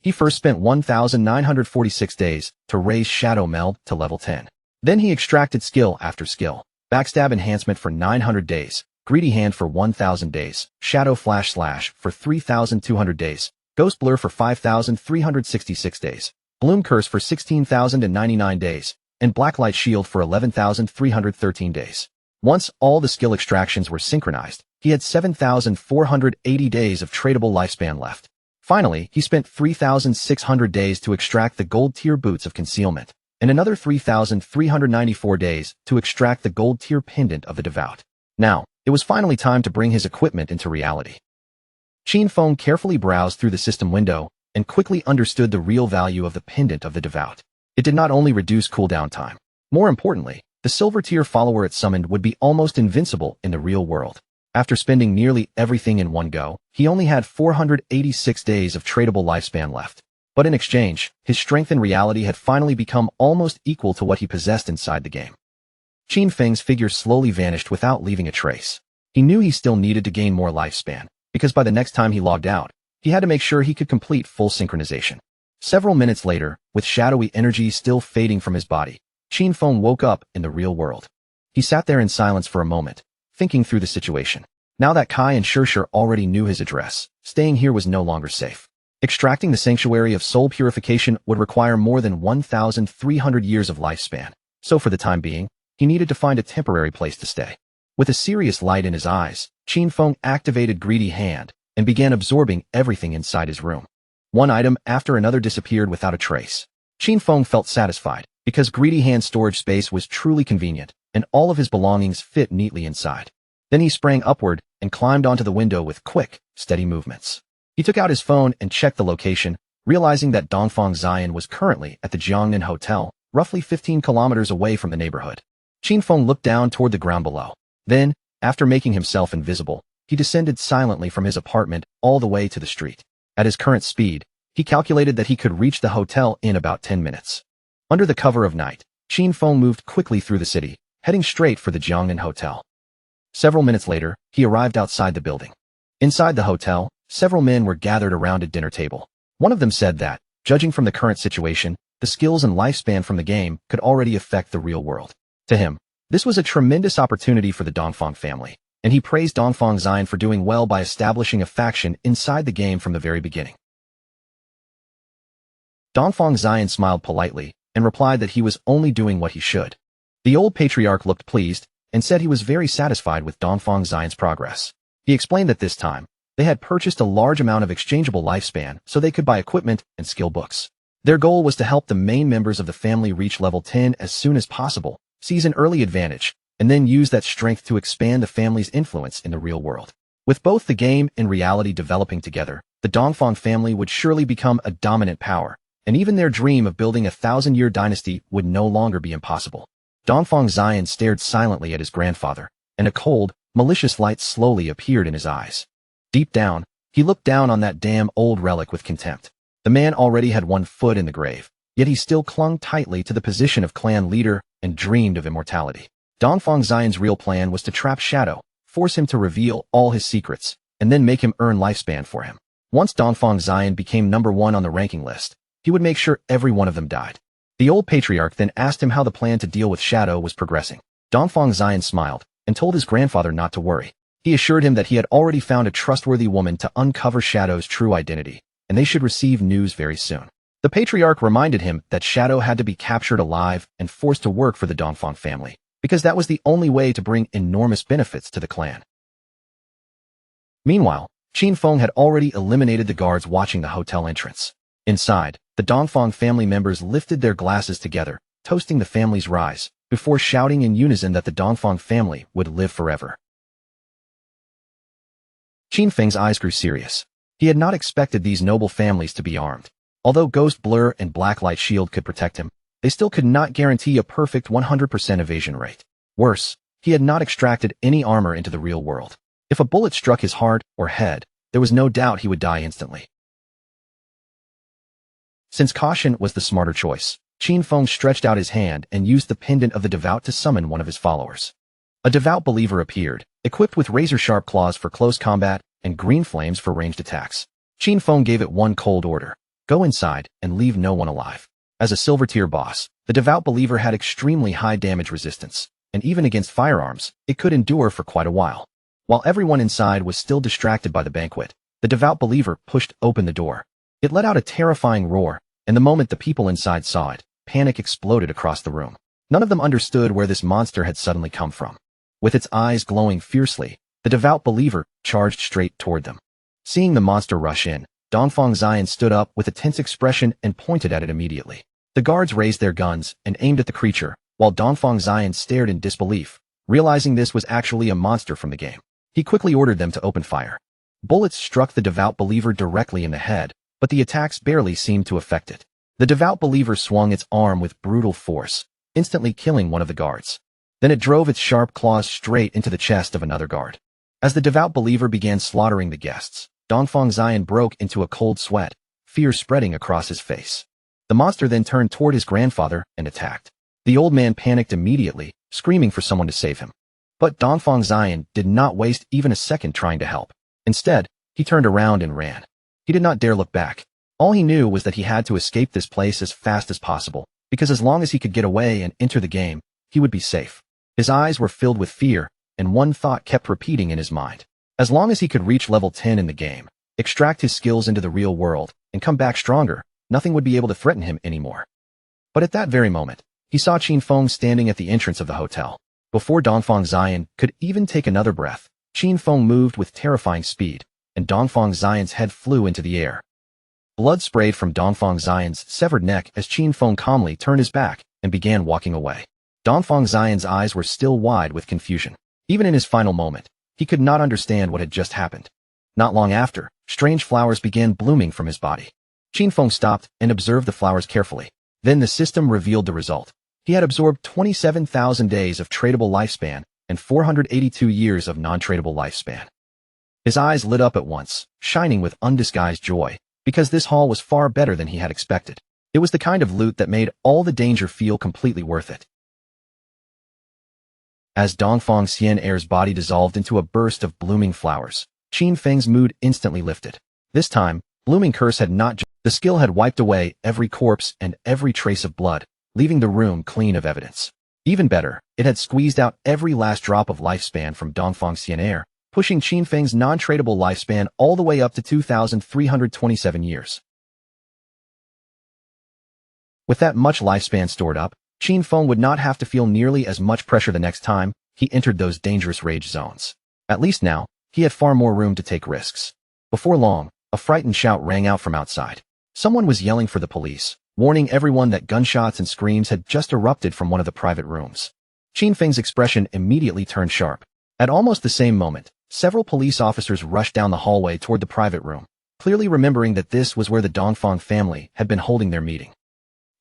He first spent 1,946 days to raise Shadow Meld to level 10. Then he extracted skill after skill. Backstab Enhancement for 900 days, Greedy Hand for 1,000 days, Shadow Flash Slash for 3,200 days, Ghost Blur for 5,366 days, Bloom Curse for 16,099 days, and Blacklight Shield for 11,313 days. Once all the skill extractions were synchronized, he had 7,480 days of tradable lifespan left. Finally, he spent 3,600 days to extract the gold tier Boots of Concealment, and another 3,394 days to extract the gold tier Pendant of the Devout. Now, it was finally time to bring his equipment into reality. Qin Feng carefully browsed through the system window and quickly understood the real value of the Pendant of the Devout. It did not only reduce cooldown time. More importantly, the silver tier follower it summoned would be almost invincible in the real world. After spending nearly everything in one go, he only had 486 days of tradable lifespan left. But in exchange, his strength in reality had finally become almost equal to what he possessed inside the game. Qin Feng's figure slowly vanished without leaving a trace. He knew he still needed to gain more lifespan, because by the next time he logged out, he had to make sure he could complete full synchronization. Several minutes later, with shadowy energy still fading from his body, Qin Feng woke up in the real world. He sat there in silence for a moment, thinking through the situation. Now that Kai and Shirshir already knew his address, staying here was no longer safe. Extracting the Sanctuary of Soul Purification would require more than 1,300 years of lifespan, so for the time being, he needed to find a temporary place to stay. With a serious light in his eyes, Qin Feng activated Greedy Hand and began absorbing everything inside his room. One item after another disappeared without a trace. Qin Feng felt satisfied, because Greedy Hand's storage space was truly convenient, and all of his belongings fit neatly inside. Then he sprang upward and climbed onto the window with quick, steady movements. He took out his phone and checked the location, realizing that Dongfang Zion was currently at the Jiangnan Hotel, roughly 15 kilometers away from the neighborhood. Qin Feng looked down toward the ground below. Then, after making himself invisible, he descended silently from his apartment all the way to the street. At his current speed, he calculated that he could reach the hotel in about 10 minutes. Under the cover of night, Qin Feng moved quickly through the city, heading straight for the Jiangnan Hotel. Several minutes later, he arrived outside the building. Inside the hotel, several men were gathered around a dinner table. One of them said that, judging from the current situation, the skills and lifespan from the game could already affect the real world. To him, this was a tremendous opportunity for the Dongfang family, and he praised Dongfang Zion for doing well by establishing a faction inside the game from the very beginning. Dongfang Xian smiled politely and replied that he was only doing what he should. The old patriarch looked pleased and said he was very satisfied with Dongfang Xian's progress. He explained that this time, they had purchased a large amount of exchangeable lifespan so they could buy equipment and skill books. Their goal was to help the main members of the family reach level 10 as soon as possible, seize an early advantage, and then use that strength to expand the family's influence in the real world. With both the game and reality developing together, the Dongfang family would surely become a dominant power, and even their dream of building a 1,000-year dynasty would no longer be impossible. Dongfang Xian stared silently at his grandfather, and a cold, malicious light slowly appeared in his eyes. Deep down, he looked down on that damn old relic with contempt. The man already had one foot in the grave, yet he still clung tightly to the position of clan leader and dreamed of immortality. Dongfang Xian's real plan was to trap Shadow, force him to reveal all his secrets, and then make him earn lifespan for him. Once Dongfang Xian became number 1 on the ranking list, he would make sure every one of them died. The old patriarch then asked him how the plan to deal with Shadow was progressing. Dongfang Xian smiled and told his grandfather not to worry. He assured him that he had already found a trustworthy woman to uncover Shadow's true identity, and they should receive news very soon. The patriarch reminded him that Shadow had to be captured alive and forced to work for the Dongfang family, because that was the only way to bring enormous benefits to the clan. Meanwhile, Qin Feng had already eliminated the guards watching the hotel entrance. Inside, the Dongfang family members lifted their glasses together, toasting the family's rise, before shouting in unison that the Dongfang family would live forever. Qin Feng's eyes grew serious. He had not expected these noble families to be armed. Although Ghost Blur and Blacklight Shield could protect him, they still could not guarantee a perfect 100% evasion rate. Worse, he had not extracted any armor into the real world. If a bullet struck his heart or head, there was no doubt he would die instantly. Since caution was the smarter choice, Qin Feng stretched out his hand and used the pendant of the devout to summon one of his followers. A devout believer appeared, equipped with razor-sharp claws for close combat and green flames for ranged attacks. Qin Feng gave it one cold order: go inside and leave no one alive. As a silver-tier boss, the devout believer had extremely high damage resistance, and even against firearms, it could endure for quite a while. While everyone inside was still distracted by the banquet, the devout believer pushed open the door. It let out a terrifying roar, and the moment the people inside saw it, panic exploded across the room. None of them understood where this monster had suddenly come from. With its eyes glowing fiercely, the devout believer charged straight toward them. Seeing the monster rush in, Dongfang Xian stood up with a tense expression and pointed at it immediately. The guards raised their guns and aimed at the creature, while Dongfang Xian stared in disbelief, realizing this was actually a monster from the game. He quickly ordered them to open fire. Bullets struck the devout believer directly in the head, but the attacks barely seemed to affect it. The devout believer swung its arm with brutal force, instantly killing one of the guards. Then it drove its sharp claws straight into the chest of another guard. As the devout believer began slaughtering the guests, Dongfang Xian broke into a cold sweat, fear spreading across his face. The monster then turned toward his grandfather and attacked. The old man panicked immediately, screaming for someone to save him. But Dongfang Xian did not waste even a second trying to help. Instead, he turned around and ran. He did not dare look back. All he knew was that he had to escape this place as fast as possible, because as long as he could get away and enter the game, he would be safe. His eyes were filled with fear, and one thought kept repeating in his mind. As long as he could reach level 10 in the game, extract his skills into the real world, and come back stronger, nothing would be able to threaten him anymore. But at that very moment, he saw Qin Feng standing at the entrance of the hotel. Before Dongfang Xian could even take another breath, Qin Feng moved with terrifying speed, and Dongfang Xian's head flew into the air. Blood sprayed from Dongfang Xian's severed neck as Qin Feng calmly turned his back and began walking away. Dongfang Xian's eyes were still wide with confusion. Even in his final moment, he could not understand what had just happened. Not long after, strange flowers began blooming from his body. Qin Feng stopped and observed the flowers carefully. Then the system revealed the result. He had absorbed 27,000 days of tradable lifespan and 482 years of non-tradable lifespan. His eyes lit up at once, shining with undisguised joy, because this haul was far better than he had expected. It was the kind of loot that made all the danger feel completely worth it. As Dongfang Xian'er's body dissolved into a burst of blooming flowers, Qin Feng's mood instantly lifted. This time, Blooming Curse had not just— the skill had wiped away every corpse and every trace of blood, leaving the room clean of evidence. Even better, it had squeezed out every last drop of lifespan from Dongfang Xian'er, pushing Qin Feng's non-tradable lifespan all the way up to 2,327 years. With that much lifespan stored up, Qin Feng would not have to feel nearly as much pressure the next time he entered those dangerous rage zones. At least now, he had far more room to take risks. Before long, a frightened shout rang out from outside. Someone was yelling for the police, warning everyone that gunshots and screams had just erupted from one of the private rooms. Qin Feng's expression immediately turned sharp. At almost the same moment, several police officers rushed down the hallway toward the private room, clearly remembering that this was where the Dongfang family had been holding their meeting.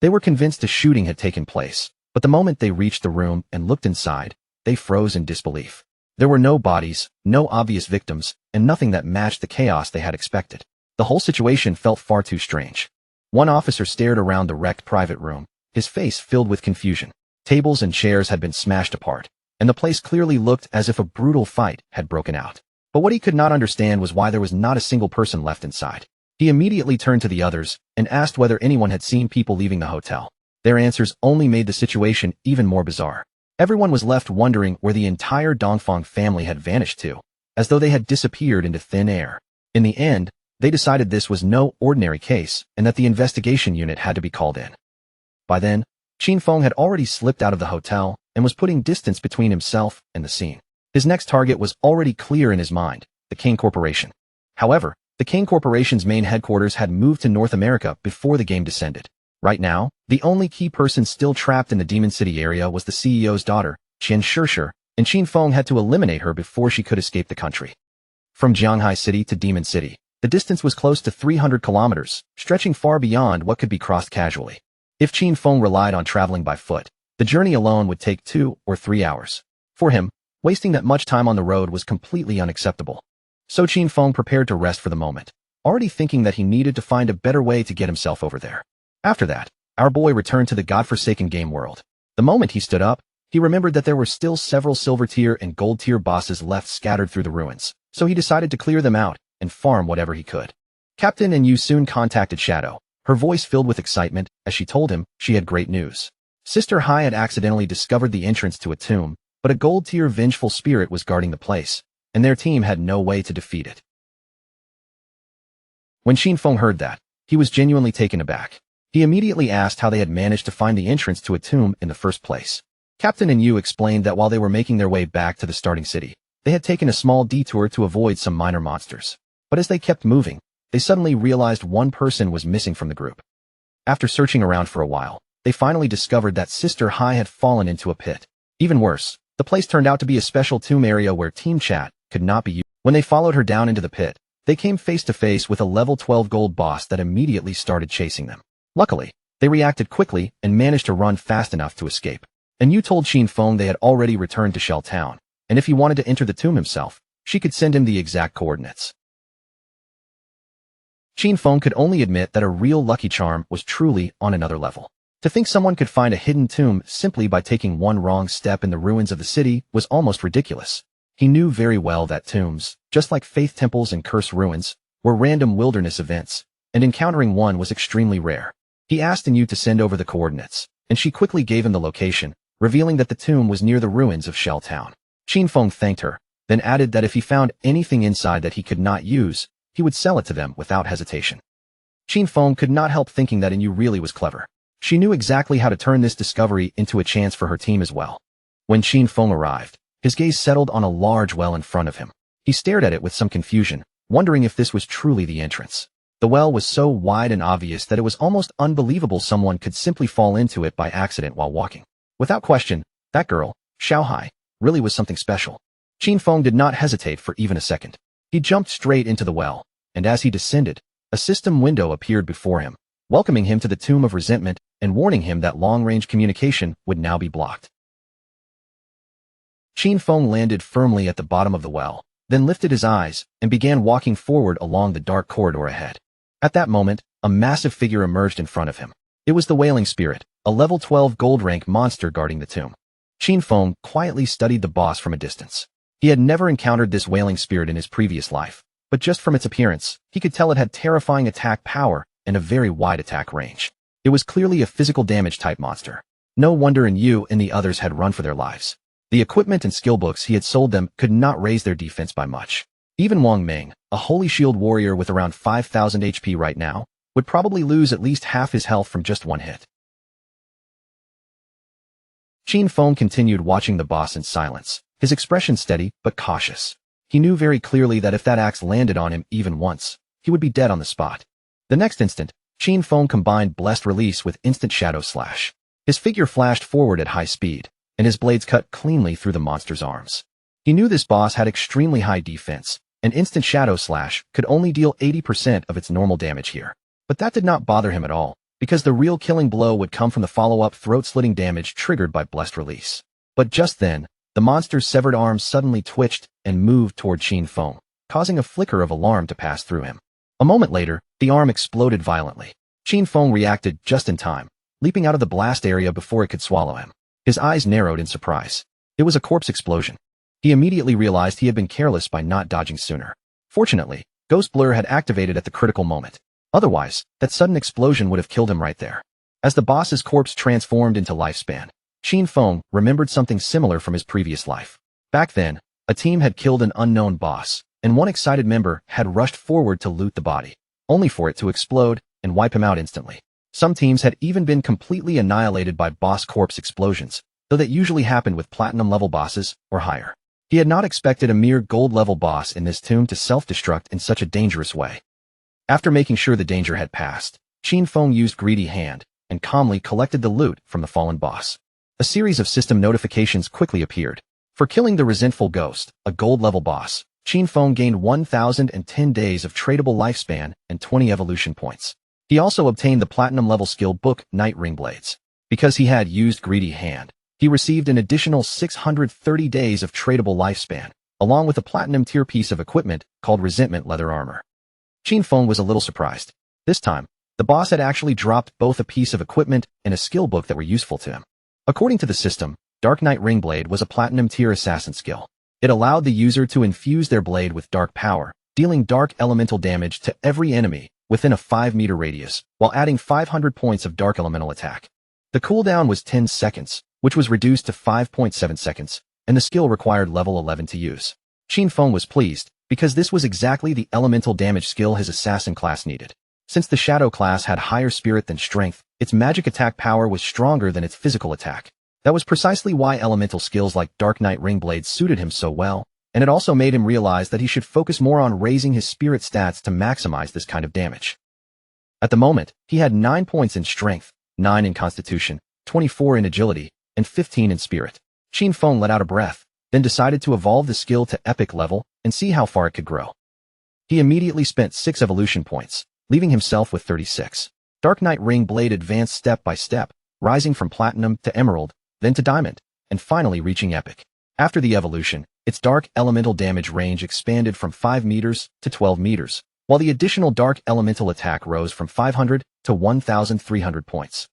They were convinced a shooting had taken place, but the moment they reached the room and looked inside, they froze in disbelief. There were no bodies, no obvious victims, and nothing that matched the chaos they had expected. The whole situation felt far too strange. One officer stared around the wrecked private room, his face filled with confusion. Tables and chairs had been smashed apart, and the place clearly looked as if a brutal fight had broken out. But what he could not understand was why there was not a single person left inside. He immediately turned to the others and asked whether anyone had seen people leaving the hotel. Their answers only made the situation even more bizarre. Everyone was left wondering where the entire Dongfang family had vanished to, as though they had disappeared into thin air. In the end, they decided this was no ordinary case and that the investigation unit had to be called in. By then, Qin Feng had already slipped out of the hotel and was putting distance between himself and the scene. His next target was already clear in his mind, the Kane Corporation. However, the Kane Corporation's main headquarters had moved to North America before the game descended. Right now, the only key person still trapped in the Demon City area was the CEO's daughter, Qian Shishir, and Qin Feng had to eliminate her before she could escape the country. From Jianghai City to Demon City, the distance was close to 300 kilometers, stretching far beyond what could be crossed casually. If Qin Feng relied on traveling by foot, the journey alone would take 2 or 3 hours. For him, wasting that much time on the road was completely unacceptable. So Qin Feng prepared to rest for the moment, already thinking that he needed to find a better way to get himself over there. After that, our boy returned to the godforsaken game world. The moment he stood up, he remembered that there were still several silver tier and gold tier bosses left scattered through the ruins, so he decided to clear them out and farm whatever he could. Captain and Yu soon contacted Shadow, her voice filled with excitement as she told him she had great news. Sister Hai had accidentally discovered the entrance to a tomb, but a gold tier vengeful spirit was guarding the place, and their team had no way to defeat it. When Qin Feng heard that, he was genuinely taken aback. He immediately asked how they had managed to find the entrance to a tomb in the first place. Captain and Yu explained that while they were making their way back to the starting city, they had taken a small detour to avoid some minor monsters. But as they kept moving, they suddenly realized one person was missing from the group. After searching around for a while, they finally discovered that Sister Hai had fallen into a pit. Even worse, the place turned out to be a special tomb area where team chat could not be used. When they followed her down into the pit, they came face to face with a level 12 gold boss that immediately started chasing them. Luckily, they reacted quickly and managed to run fast enough to escape. And Yu told Qin Feng they had already returned to Shell Town, and if he wanted to enter the tomb himself, she could send him the exact coordinates. Qin Feng could only admit that a real lucky charm was truly on another level. To think someone could find a hidden tomb simply by taking one wrong step in the ruins of the city was almost ridiculous. He knew very well that tombs, just like faith temples and cursed ruins, were random wilderness events, and encountering one was extremely rare. He asked Yu to send over the coordinates, and she quickly gave him the location, revealing that the tomb was near the ruins of Shell Town. Qin Feng thanked her, then added that if he found anything inside that he could not use, he would sell it to them without hesitation. Qin Feng could not help thinking that Yu really was clever. She knew exactly how to turn this discovery into a chance for her team as well. When Qin Feng arrived, his gaze settled on a large well in front of him. He stared at it with some confusion, wondering if this was truly the entrance. The well was so wide and obvious that it was almost unbelievable someone could simply fall into it by accident while walking. Without question, that girl, Xiao Hai, really was something special. Qin Feng did not hesitate for even a second. He jumped straight into the well, and as he descended, a system window appeared before him, welcoming him to the Tomb of Resentment and warning him that long-range communication would now be blocked. Qin Feng landed firmly at the bottom of the well, then lifted his eyes and began walking forward along the dark corridor ahead. At that moment, a massive figure emerged in front of him. It was the Wailing Spirit, a level 12 gold rank monster guarding the tomb. Qin Feng quietly studied the boss from a distance. He had never encountered this Wailing Spirit in his previous life, but just from its appearance, he could tell it had terrifying attack power and a very wide attack range. It was clearly a physical damage type monster. No wonder Yu and the others had run for their lives. The equipment and skill books he had sold them could not raise their defense by much. Even Wang Ming, a Holy Shield warrior with around 5,000 HP right now, would probably lose at least half his health from just one hit. Qin Feng continued watching the boss in silence, his expression steady but cautious. He knew very clearly that if that axe landed on him even once, he would be dead on the spot. The next instant, Qin Feng combined Blessed Release with instant Shadow Slash. His figure flashed forward at high speed, and his blades cut cleanly through the monster's arms. He knew this boss had extremely high defense, and instant Shadow Slash could only deal 80% of its normal damage here. But that did not bother him at all, because the real killing blow would come from the follow-up throat-slitting damage triggered by Blessed Release. But just then, the monster's severed arms suddenly twitched and moved toward Qin Feng, causing a flicker of alarm to pass through him. A moment later, the arm exploded violently. Qin Feng reacted just in time, leaping out of the blast area before it could swallow him. His eyes narrowed in surprise. It was a corpse explosion. He immediately realized he had been careless by not dodging sooner. Fortunately, Ghost Blur had activated at the critical moment. Otherwise, that sudden explosion would have killed him right there. As the boss's corpse transformed into Lifespan, Qin Feng remembered something similar from his previous life. Back then, a team had killed an unknown boss, and one excited member had rushed forward to loot the body, only for it to explode and wipe him out instantly. Some teams had even been completely annihilated by boss corpse explosions, though that usually happened with platinum-level bosses or higher. He had not expected a mere gold-level boss in this tomb to self-destruct in such a dangerous way. After making sure the danger had passed, Qin Feng used Greedy Hand and calmly collected the loot from the fallen boss. A series of system notifications quickly appeared. For killing the resentful ghost, a gold-level boss, Qin Feng gained 1,010 days of tradable lifespan and 20 evolution points. He also obtained the platinum-level skill book Night Ring Blades. Because he had used Greedy Hand, he received an additional 630 days of tradable lifespan, along with a platinum tier piece of equipment called Resentment Leather Armor. Qin Feng was a little surprised. This time, the boss had actually dropped both a piece of equipment and a skill book that were useful to him. According to the system, Dark Knight Ring Blade was a platinum tier assassin skill. It allowed the user to infuse their blade with dark power, dealing dark elemental damage to every enemy within a 5-meter radius, while adding 500 points of dark elemental attack. The cooldown was 10 seconds, which was reduced to 5.7 seconds, and the skill required level 11 to use. Qin Feng was pleased, because this was exactly the elemental damage skill his assassin class needed. Since the Shadow class had higher spirit than strength, its magic attack power was stronger than its physical attack. That was precisely why elemental skills like Dark Knight Ring Blade suited him so well, and it also made him realize that he should focus more on raising his spirit stats to maximize this kind of damage. At the moment, he had 9 points in strength, 9 in constitution, 24 in agility, and 15 in spirit. Qin Feng let out a breath, then decided to evolve the skill to epic level and see how far it could grow. He immediately spent 6 evolution points, leaving himself with 36. Dark Knight Ring Blade advanced step by step, rising from platinum to emerald, then to diamond, and finally reaching epic. After the evolution, its dark elemental damage range expanded from 5 meters to 12 meters, while the additional dark elemental attack rose from 500 to 1,300 points.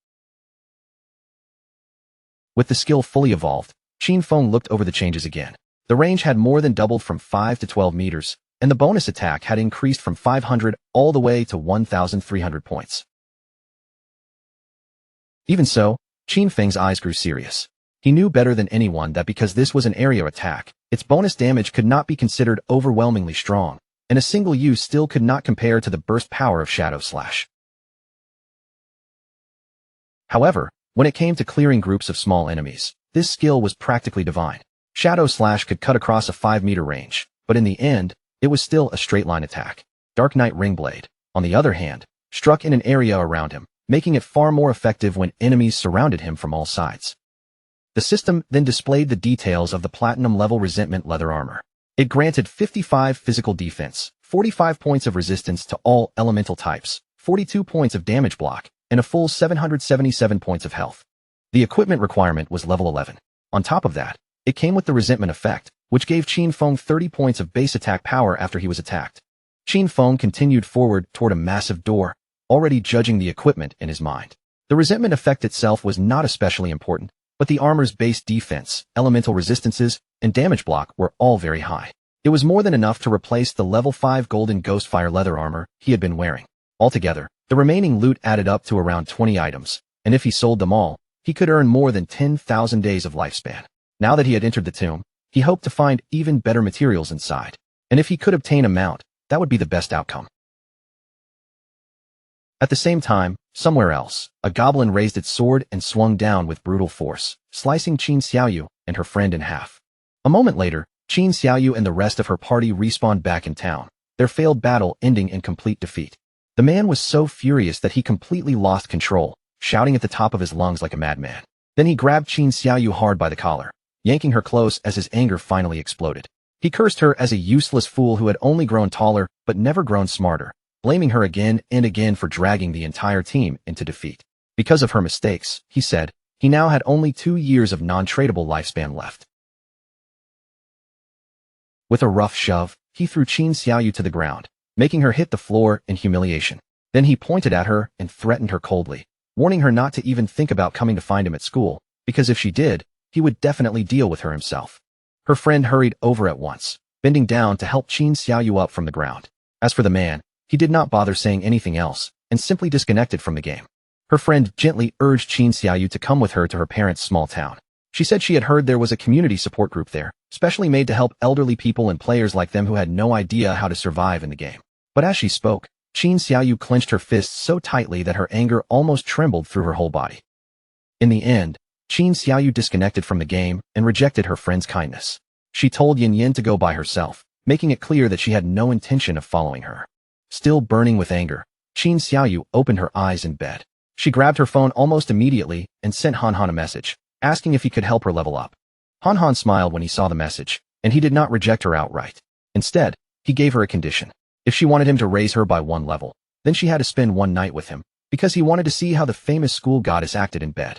With the skill fully evolved, Qin Feng looked over the changes again. The range had more than doubled from 5 to 12 meters, and the bonus attack had increased from 500 all the way to 1,300 points. Even so, Qin Feng's eyes grew serious. He knew better than anyone that because this was an area attack, its bonus damage could not be considered overwhelmingly strong, and a single use still could not compare to the burst power of Shadow Slash. However, when it came to clearing groups of small enemies, this skill was practically divine. Shadow Slash could cut across a 5-meter range, but in the end, it was still a straight-line attack. Dark Knight Ring Blade, on the other hand, struck in an area around him, making it far more effective when enemies surrounded him from all sides. The system then displayed the details of the platinum-level Resentment Leather Armor. It granted 55 physical defense, 45 points of resistance to all elemental types, 42 points of damage block, and a full 777 points of health. The equipment requirement was level 11. On top of that, it came with the Resentment effect, which gave Qin Feng 30 points of base attack power after he was attacked. Qin Feng continued forward toward a massive door, already judging the equipment in his mind. The Resentment effect itself was not especially important, but the armor's base defense, elemental resistances, and damage block were all very high. It was more than enough to replace the level 5 golden Ghostfire leather armor he had been wearing. Altogether, the remaining loot added up to around 20 items, and if he sold them all, he could earn more than 10,000 days of lifespan. Now that he had entered the tomb, he hoped to find even better materials inside, and if he could obtain a mount, that would be the best outcome. At the same time, Somewhere else, a goblin raised its sword and swung down with brutal force, slicing Qin Xiaoyu and her friend in half. A moment later, Qin Xiaoyu and the rest of her party respawned back in town, their failed battle ending in complete defeat. The man was so furious that he completely lost control, shouting at the top of his lungs like a madman. Then he grabbed Qin Xiaoyu hard by the collar, yanking her close as his anger finally exploded. He cursed her as a useless fool who had only grown taller but never grown smarter, blaming her again and again for dragging the entire team into defeat. Because of her mistakes, he said, he now had only 2 years of non-tradable lifespan left. With a rough shove, he threw Qin Xiaoyu to the ground, making her hit the floor in humiliation. Then he pointed at her and threatened her coldly, warning her not to even think about coming to find him at school, because if she did, he would definitely deal with her himself. Her friend hurried over at once, bending down to help Qin Xiaoyu up from the ground. As for the man, he did not bother saying anything else, and simply disconnected from the game. Her friend gently urged Qin Xiaoyu to come with her to her parents' small town. She said she had heard there was a community support group there, specially made to help elderly people and players like them who had no idea how to survive in the game. But as she spoke, Qin Xiaoyu clenched her fists so tightly that her anger almost trembled through her whole body. In the end, Qin Xiaoyu disconnected from the game and rejected her friend's kindness. She told Yin Yin to go by herself, making it clear that she had no intention of following her. Still burning with anger, Qin Xiaoyu opened her eyes in bed. She grabbed her phone almost immediately and sent Han Han a message, asking if he could help her level up. Han Han smiled when he saw the message, and he did not reject her outright. Instead, he gave her a condition. If she wanted him to raise her by 1 level, then she had to spend 1 night with him, because he wanted to see how the famous school goddess acted in bed.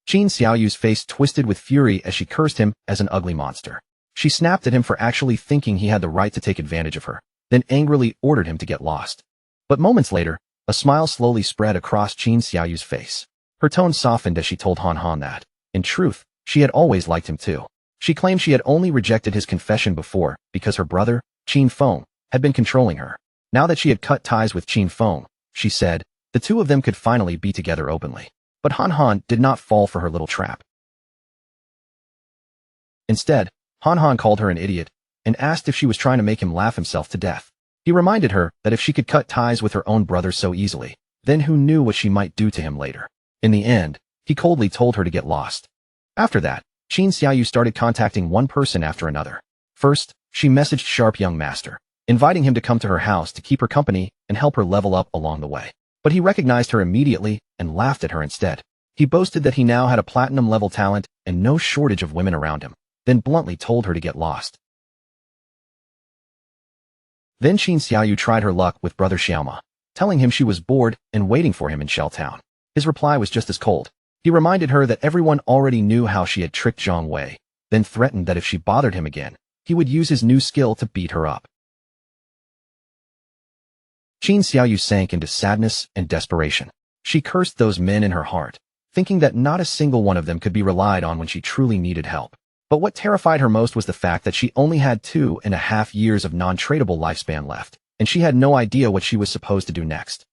Qin Xiaoyu's face twisted with fury as she cursed him as an ugly monster. She snapped at him for actually thinking he had the right to take advantage of her, then angrily ordered him to get lost. But moments later, a smile slowly spread across Qin Xiaoyu's face. Her tone softened as she told Han Han that, in truth, she had always liked him too. She claimed she had only rejected his confession before because her brother, Qin Feng, had been controlling her. Now that she had cut ties with Qin Feng, she said, the two of them could finally be together openly. But Han Han did not fall for her little trap. Instead, Han Han called her an idiot and asked if she was trying to make him laugh himself to death. He reminded her that if she could cut ties with her own brother so easily, then who knew what she might do to him later. In the end, he coldly told her to get lost. After that, Qin Xiaoyu started contacting one person after another. First, she messaged Sharp Young Master, inviting him to come to her house to keep her company and help her level up along the way. But he recognized her immediately and laughed at her instead. He boasted that he now had a platinum-level talent and no shortage of women around him, then bluntly told her to get lost. Then Qin Xiaoyu tried her luck with brother Xiaoma, telling him she was bored and waiting for him in Shell Town. His reply was just as cold. He reminded her that everyone already knew how she had tricked Zhang Wei, then threatened that if she bothered him again, he would use his new skill to beat her up. Qin Xiaoyu sank into sadness and desperation. She cursed those men in her heart, thinking that not a single one of them could be relied on when she truly needed help. But what terrified her most was the fact that she only had 2.5 years of non-tradable lifespan left, and she had no idea what she was supposed to do next.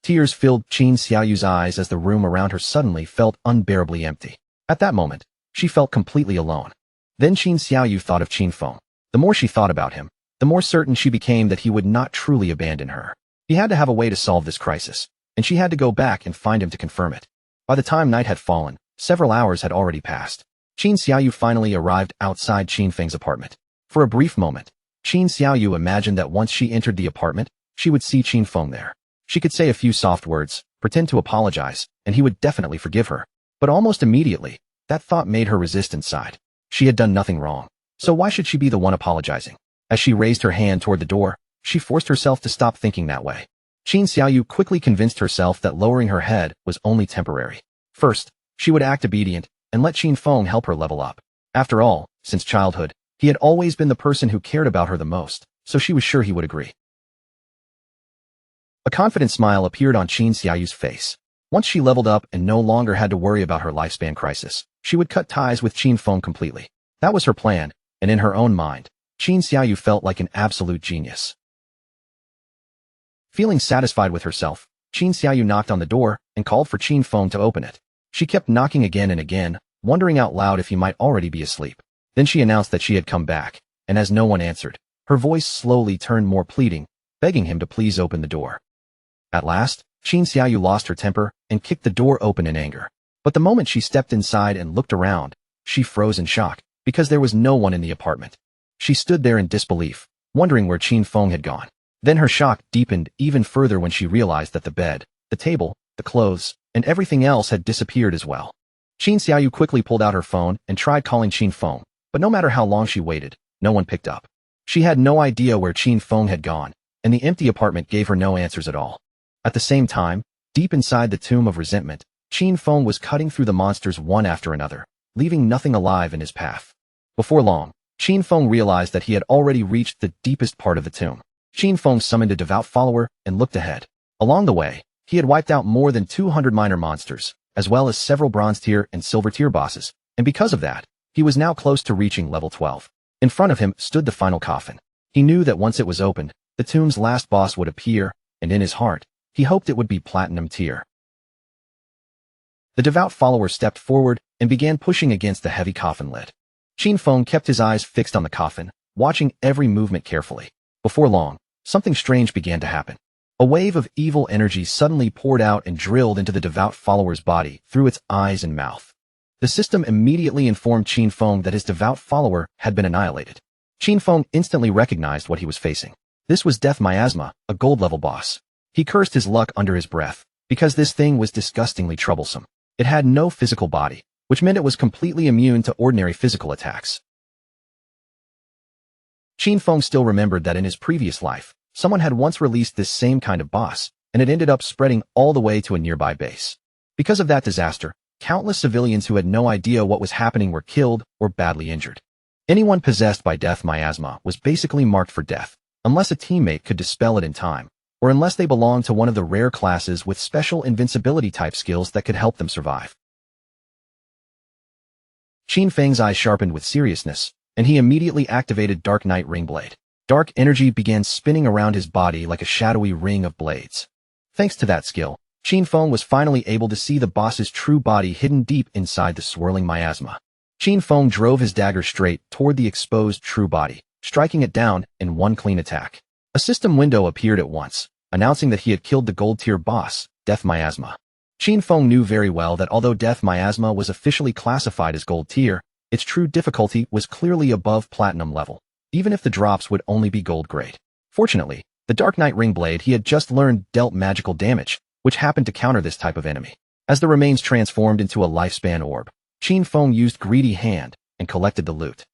Tears filled Qin Xiaoyu's eyes as the room around her suddenly felt unbearably empty. At that moment, she felt completely alone. Then Qin Xiaoyu thought of Qin Feng. The more she thought about him, the more certain she became that he would not truly abandon her. He had to have a way to solve this crisis, and she had to go back and find him to confirm it. By the time night had fallen, several hours had already passed. Qin Xiaoyu finally arrived outside Qin Feng's apartment. For a brief moment, Qin Xiaoyu imagined that once she entered the apartment, she would see Qin Feng there. She could say a few soft words, pretend to apologize, and he would definitely forgive her. But almost immediately, that thought made her resist inside. She had done nothing wrong, so why should she be the one apologizing? As she raised her hand toward the door, she forced herself to stop thinking that way. Qin Xiaoyu quickly convinced herself that lowering her head was only temporary. First, she would act obedient and let Qin Feng help her level up. After all, since childhood, he had always been the person who cared about her the most, so she was sure he would agree. A confident smile appeared on Qin Xiaoyu's face. Once she leveled up and no longer had to worry about her lifespan crisis, she would cut ties with Qin Feng completely. That was her plan, and in her own mind, Qin Xiaoyu felt like an absolute genius. Feeling satisfied with herself, Qin Xiaoyu knocked on the door and called for Qin Feng to open it. She kept knocking again and again, wondering out loud if he might already be asleep. Then she announced that she had come back, and as no one answered, her voice slowly turned more pleading, begging him to please open the door. At last, Qin Xiaoyu lost her temper and kicked the door open in anger. But the moment she stepped inside and looked around, she froze in shock, because there was no one in the apartment. She stood there in disbelief, wondering where Qin Feng had gone. Then her shock deepened even further when she realized that the bed, the table, the clothes, and everything else had disappeared as well. Qin Xiaoyu quickly pulled out her phone and tried calling Qin Feng, but no matter how long she waited, no one picked up. She had no idea where Qin Feng had gone, and the empty apartment gave her no answers at all. At the same time, deep inside the tomb of resentment, Qin Feng was cutting through the monsters one after another, leaving nothing alive in his path. Before long, Qin Feng realized that he had already reached the deepest part of the tomb. Qin Feng summoned a devout follower and looked ahead. Along the way, he had wiped out more than 200 minor monsters, as well as several bronze tier and silver tier bosses, and because of that, he was now close to reaching level 12. In front of him stood the final coffin. He knew that once it was opened, the tomb's last boss would appear, and in his heart, he hoped it would be platinum tier. The devout follower stepped forward and began pushing against the heavy coffin lid. Qin Feng kept his eyes fixed on the coffin, watching every movement carefully. Before long, something strange began to happen. A wave of evil energy suddenly poured out and drilled into the devout follower's body through its eyes and mouth. The system immediately informed Qin Feng that his devout follower had been annihilated. Qin Feng instantly recognized what he was facing. This was Death Miasma, a gold-level boss. He cursed his luck under his breath, because this thing was disgustingly troublesome. It had no physical body, which meant it was completely immune to ordinary physical attacks. Qin Feng still remembered that in his previous life, someone had once released this same kind of boss, and it ended up spreading all the way to a nearby base. Because of that disaster, countless civilians who had no idea what was happening were killed or badly injured. Anyone possessed by Death Miasma was basically marked for death, unless a teammate could dispel it in time, or unless they belonged to one of the rare classes with special invincibility type skills that could help them survive. Qin Feng's eyes sharpened with seriousness, and he immediately activated Dark Knight Ring Blade. Dark energy began spinning around his body like a shadowy ring of blades. Thanks to that skill, Qin Feng was finally able to see the boss's true body hidden deep inside the swirling miasma. Qin Feng drove his dagger straight toward the exposed true body, striking it down in one clean attack. A system window appeared at once, announcing that he had killed the gold-tier boss, Death Miasma. Qin Feng knew very well that although Death Miasma was officially classified as gold tier, its true difficulty was clearly above platinum level, even if the drops would only be gold grade. Fortunately, the Dark Knight Ring Blade he had just learned dealt magical damage, which happened to counter this type of enemy. As the remains transformed into a lifespan orb, Qin Feng used Greedy Hand and collected the loot.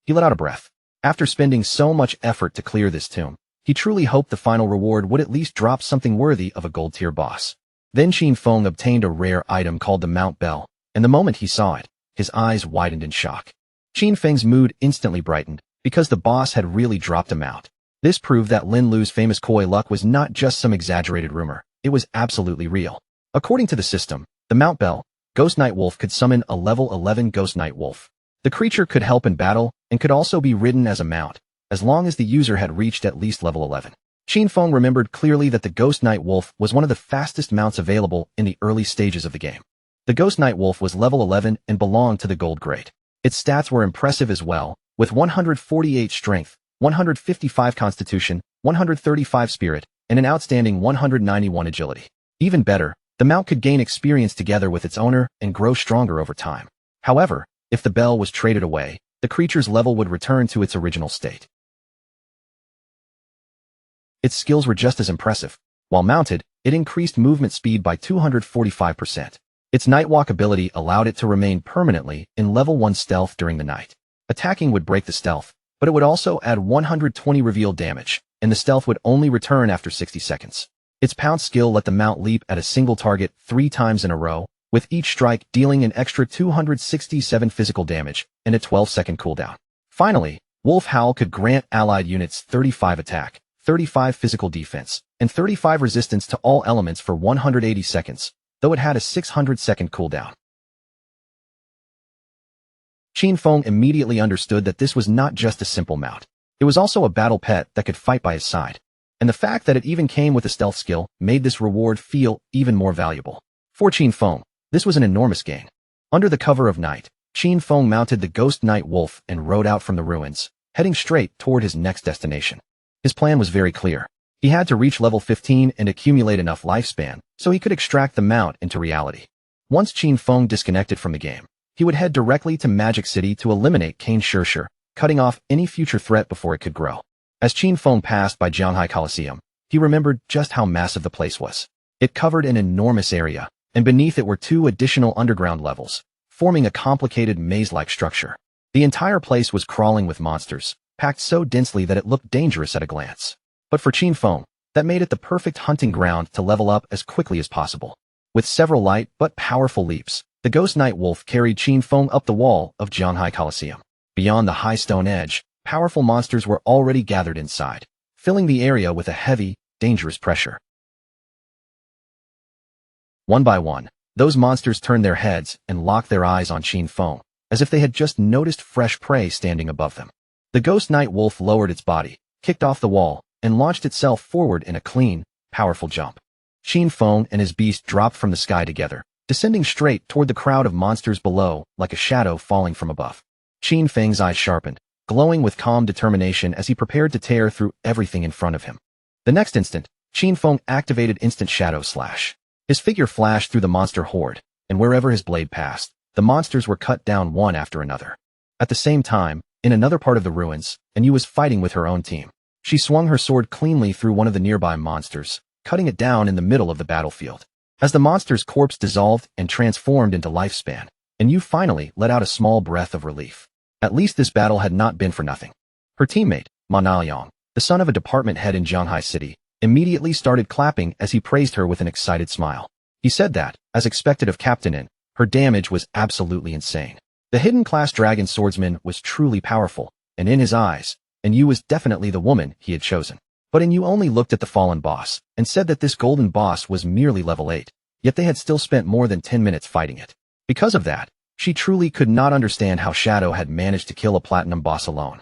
He let out a breath. After spending so much effort to clear this tomb, he truly hoped the final reward would at least drop something worthy of a gold-tier boss. Then Qin Feng obtained a rare item called the Mount Bell, and the moment he saw it, his eyes widened in shock. Qin Feng's mood instantly brightened, because the boss had really dropped a mount. This proved that Lin Lu's famous koi luck was not just some exaggerated rumor, it was absolutely real. According to the system, the Mount Bell, Ghost Night Wolf could summon a level 11 Ghost Night Wolf. The creature could help in battle, and could also be ridden as a mount, as long as the user had reached at least level 11. Qin Feng remembered clearly that the Ghost Night Wolf was one of the fastest mounts available in the early stages of the game. The Ghost Night Wolf was level 11 and belonged to the gold grade. Its stats were impressive as well, with 148 strength, 155 constitution, 135 spirit, and an outstanding 191 agility. Even better, the mount could gain experience together with its owner and grow stronger over time. However, if the bell was traded away, the creature's level would return to its original state. Its skills were just as impressive. While mounted, it increased movement speed by 245%. Its Nightwalk ability allowed it to remain permanently in level 1 stealth during the night. Attacking would break the stealth, but it would also add 120 reveal damage, and the stealth would only return after 60 seconds. Its pounce skill let the mount leap at a single target 3 times in a row, with each strike dealing an extra 267 physical damage and a 12-second cooldown. Finally, Wolf Howl could grant allied units 35 attack, 35 physical defense, and 35 resistance to all elements for 180 seconds, though it had a 600-second cooldown. Qin Feng immediately understood that this was not just a simple mount. It was also a battle pet that could fight by his side. And the fact that it even came with a stealth skill made this reward feel even more valuable. For Qin Feng, this was an enormous gain. Under the cover of night, Qin Feng mounted the Ghost Night Wolf and rode out from the ruins, heading straight toward his next destination. His plan was very clear. He had to reach level 15 and accumulate enough lifespan so he could extract the mount into reality. Once Qin Feng disconnected from the game, he would head directly to Magic City to eliminate Kane Shirshir, cutting off any future threat before it could grow. As Qin Feng passed by Jianghai Coliseum, he remembered just how massive the place was. It covered an enormous area, and beneath it were 2 additional underground levels, forming a complicated maze-like structure. The entire place was crawling with monsters, packed so densely that it looked dangerous at a glance. But for Qin Feng, that made it the perfect hunting ground to level up as quickly as possible. With several light but powerful leaps, the Ghost Night Wolf carried Qin Feng up the wall of Jianghai Coliseum. Beyond the high stone edge, powerful monsters were already gathered inside, filling the area with a heavy, dangerous pressure. One by one, those monsters turned their heads and locked their eyes on Qin Feng, as if they had just noticed fresh prey standing above them. The Ghost Night Wolf lowered its body, kicked off the wall, and launched itself forward in a clean, powerful jump. Qin Feng and his beast dropped from the sky together, descending straight toward the crowd of monsters below like a shadow falling from above. Qin Feng's eyes sharpened, glowing with calm determination as he prepared to tear through everything in front of him. The next instant, Qin Feng activated Instant Shadow Slash. His figure flashed through the monster horde, and wherever his blade passed, the monsters were cut down one after another. At the same time, in another part of the ruins, Yu was fighting with her own team. She swung her sword cleanly through one of the nearby monsters, cutting it down in the middle of the battlefield. As the monster's corpse dissolved and transformed into lifespan, Yu finally let out a small breath of relief. At least this battle had not been for nothing. Her teammate, Ma Naoyang, the son of a department head in Jianghai City, immediately started clapping as he praised her with an excited smile. He said that, as expected of Captain Yin, her damage was absolutely insane. The hidden class dragon swordsman was truly powerful, and in his eyes, Yu was definitely the woman he had chosen. But Yu only looked at the fallen boss and said that this golden boss was merely level 8, yet they had still spent more than 10 minutes fighting it. Because of that, she truly could not understand how Shadow had managed to kill a platinum boss alone.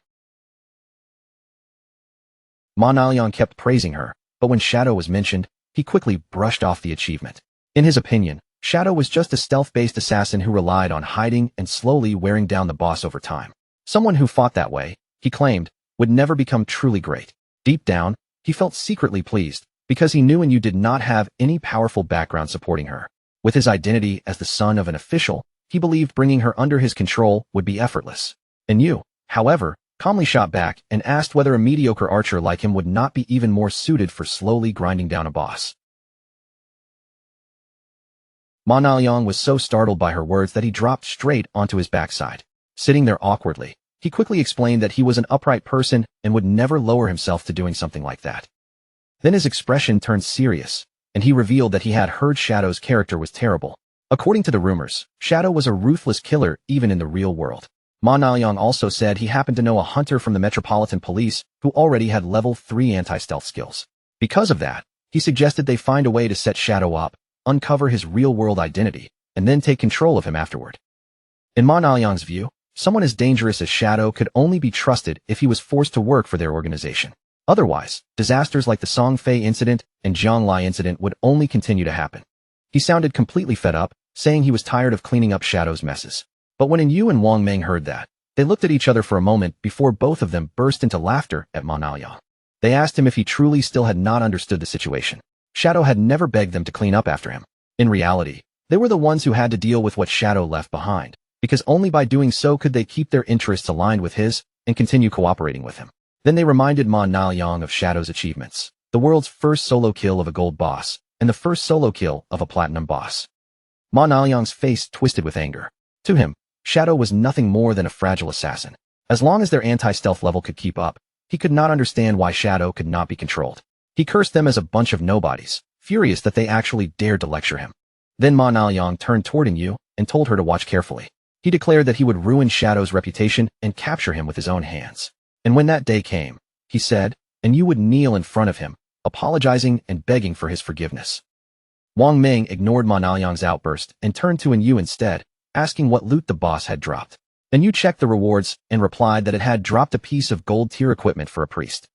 Ma Naoyang kept praising her, but when Shadow was mentioned, he quickly brushed off the achievement. In his opinion, Shadow was just a stealth-based assassin who relied on hiding and slowly wearing down the boss over time. Someone who fought that way, he claimed, would never become truly great. Deep down, he felt secretly pleased, because he knew Yu did not have any powerful background supporting her. With his identity as the son of an official, he believed bringing her under his control would be effortless. Yu, however, calmly shot back and asked whether a mediocre archer like him would not be even more suited for slowly grinding down a boss. Ma Naoyang was so startled by her words that he dropped straight onto his backside. Sitting there awkwardly, he quickly explained that he was an upright person and would never lower himself to doing something like that. Then his expression turned serious, and he revealed that he had heard Shadow's character was terrible. According to the rumors, Shadow was a ruthless killer even in the real world. Ma Naoyang also said he happened to know a hunter from the Metropolitan Police who already had level 3 anti-stealth skills. Because of that, he suggested they find a way to set Shadow up, uncover his real-world identity, and then take control of him afterward. In Ma Naoyang's view, someone as dangerous as Shadow could only be trusted if he was forced to work for their organization. Otherwise, disasters like the Song Fei incident and Jiang Lai incident would only continue to happen. He sounded completely fed up, saying he was tired of cleaning up Shadow's messes. But when Yu and Wang Meng heard that, they looked at each other for a moment before both of them burst into laughter at Ma Naoyang. They asked him if he truly still had not understood the situation. Shadow had never begged them to clean up after him. In reality, they were the ones who had to deal with what Shadow left behind, because only by doing so could they keep their interests aligned with his and continue cooperating with him. Then they reminded Ma Naoyang of Shadow's achievements, the world's first solo kill of a gold boss, and the first solo kill of a platinum boss. Ma Naoyang's face twisted with anger. To him, Shadow was nothing more than a fragile assassin. As long as their anti-stealth level could keep up, he could not understand why Shadow could not be controlled. He cursed them as a bunch of nobodies, furious that they actually dared to lecture him. Then Ma Naoyang turned toward Yu and told her to watch carefully. He declared that he would ruin Shadow's reputation and capture him with his own hands. And when that day came, he said, and Yu would kneel in front of him, apologizing and begging for his forgiveness. Wang Meng ignored Ma Naoyang's outburst and turned to Yu instead, asking what loot the boss had dropped. Yu checked the rewards and replied that it had dropped a piece of gold tier equipment for a priest.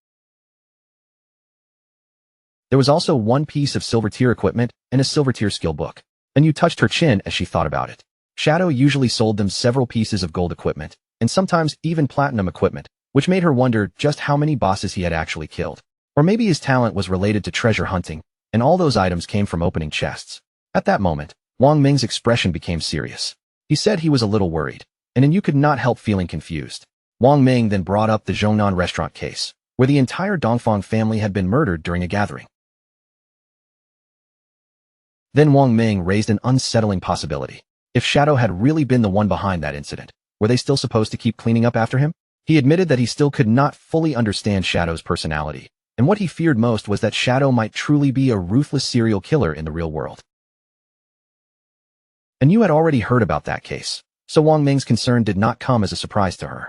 There was also one piece of silver tier equipment and a silver tier skill book. Yu touched her chin as she thought about it. Shadow usually sold them several pieces of gold equipment, and sometimes even platinum equipment, which made her wonder just how many bosses he had actually killed. Or maybe his talent was related to treasure hunting, and all those items came from opening chests. At that moment, Wang Ming's expression became serious. He said he was a little worried, and then you could not help feeling confused. Wang Ming then brought up the Zhongnan restaurant case, where the entire Dongfang family had been murdered during a gathering. Then Wang Ming raised an unsettling possibility. If Shadow had really been the one behind that incident, were they still supposed to keep cleaning up after him? He admitted that he still could not fully understand Shadow's personality, and what he feared most was that Shadow might truly be a ruthless serial killer in the real world. And you had already heard about that case, so Wang Ming's concern did not come as a surprise to her.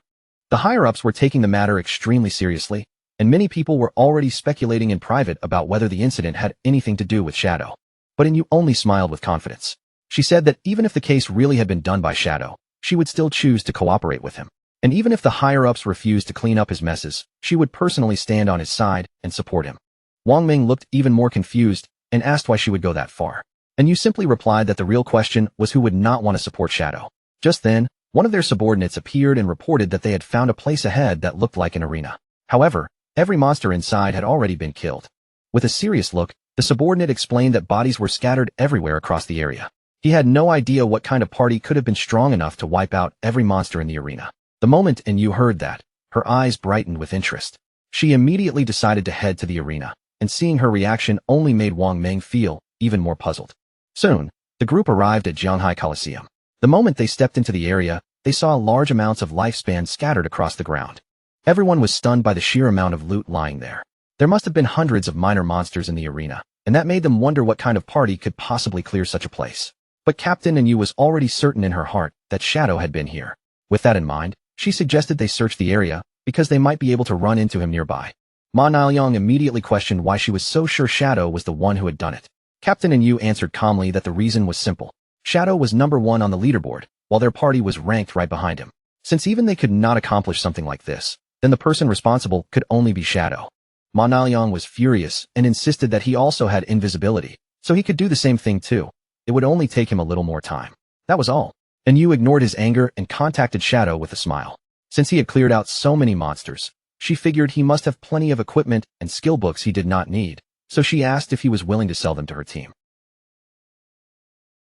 The higher-ups were taking the matter extremely seriously, and many people were already speculating in private about whether the incident had anything to do with Shadow. But Yu only smiled with confidence. She said that even if the case really had been done by Shadow, she would still choose to cooperate with him. And even if the higher-ups refused to clean up his messes, she would personally stand on his side and support him. Wang Ming looked even more confused and asked why she would go that far. And Yu simply replied that the real question was who would not want to support Shadow. Just then, one of their subordinates appeared and reported that they had found a place ahead that looked like an arena. However, every monster inside had already been killed. With a serious look, the subordinate explained that bodies were scattered everywhere across the area. He had no idea what kind of party could have been strong enough to wipe out every monster in the arena. The moment Yu heard that, her eyes brightened with interest. She immediately decided to head to the arena, and seeing her reaction only made Wang Ming feel even more puzzled. Soon, the group arrived at Jianghai Coliseum. The moment they stepped into the area, they saw large amounts of lifespan scattered across the ground. Everyone was stunned by the sheer amount of loot lying there. There must have been hundreds of minor monsters in the arena, and that made them wonder what kind of party could possibly clear such a place. But Captain Yu was already certain in her heart that Shadow had been here. With that in mind, she suggested they search the area, because they might be able to run into him nearby. Ma Niaoyang immediately questioned why she was so sure Shadow was the one who had done it. Captain Yu answered calmly that the reason was simple. Shadow was number 1 on the leaderboard, while their party was ranked right behind him. Since even they could not accomplish something like this, then the person responsible could only be Shadow. Ma Niaoyang was furious and insisted that he also had invisibility, so he could do the same thing too. It would only take him a little more time. That was all. And Yu ignored his anger and contacted Shadow with a smile. Since he had cleared out so many monsters, she figured he must have plenty of equipment and skill books he did not need, so she asked if he was willing to sell them to her team.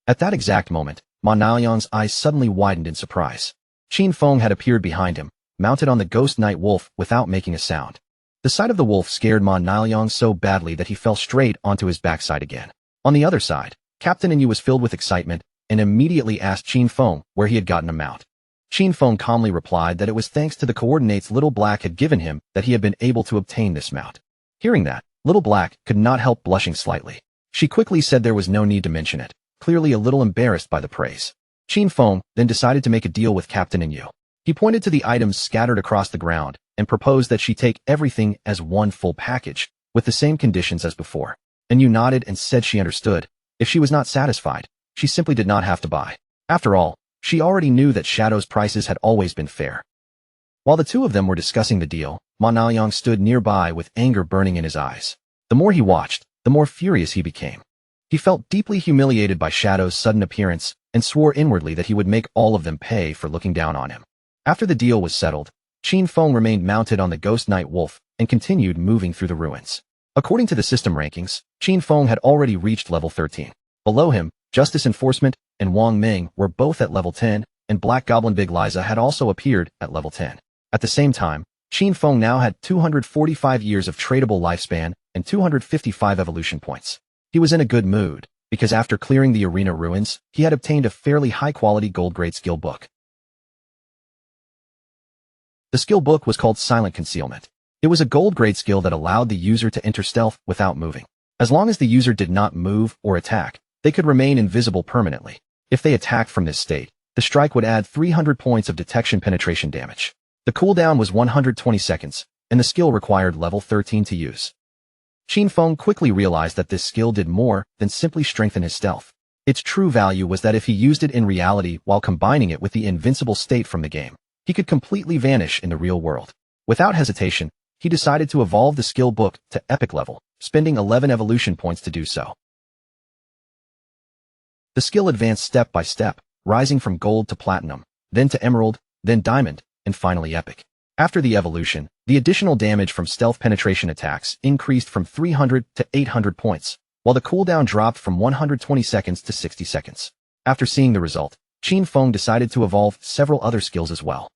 At that exact moment, Ma Niaoyang's eyes suddenly widened in surprise. Qin Feng had appeared behind him, mounted on the ghost night wolf without making a sound. The sight of the wolf scared Ma Niaoyang so badly that he fell straight onto his backside again. On the other side, Captain Yu was filled with excitement and immediately asked Qin Feng where he had gotten a mount. Qin Feng calmly replied that it was thanks to the coordinates Little Black had given him that he had been able to obtain this mount. Hearing that, Little Black could not help blushing slightly. She quickly said there was no need to mention it, clearly a little embarrassed by the praise. Qin Feng then decided to make a deal with Captain Yu. He pointed to the items scattered across the ground and proposed that she take everything as one full package, with the same conditions as before. Yu nodded and said she understood. If she was not satisfied, she simply did not have to buy. After all, she already knew that Shadow's prices had always been fair. While the two of them were discussing the deal, Ma Niaoyang stood nearby with anger burning in his eyes. The more he watched, the more furious he became. He felt deeply humiliated by Shadow's sudden appearance and swore inwardly that he would make all of them pay for looking down on him. After the deal was settled, Qin Feng remained mounted on the ghost night wolf and continued moving through the ruins. According to the system rankings, Qin Feng had already reached level 13. Below him, Justice Enforcement and Wang Ming were both at level 10, and Black Goblin Big Liza had also appeared at level 10. At the same time, Qin Feng now had 245 years of tradable lifespan and 255 evolution points. He was in a good mood, because after clearing the arena ruins, he had obtained a fairly high-quality gold-grade skill book. The skill book was called Silent Concealment. It was a gold-grade skill that allowed the user to enter stealth without moving. As long as the user did not move or attack, they could remain invisible permanently. If they attacked from this state, the strike would add 300 points of detection penetration damage. The cooldown was 120 seconds, and the skill required level 13 to use. Qin Feng quickly realized that this skill did more than simply strengthen his stealth. Its true value was that if he used it in reality while combining it with the invincible state from the game, he could completely vanish in the real world. Without hesitation, he decided to evolve the skill book to epic level, spending 11 evolution points to do so. The skill advanced step by step, rising from gold to platinum, then to emerald, then diamond, and finally epic. After the evolution, the additional damage from stealth penetration attacks increased from 300 to 800 points, while the cooldown dropped from 120 seconds to 60 seconds. After seeing the result, Qin Feng decided to evolve several other skills as well.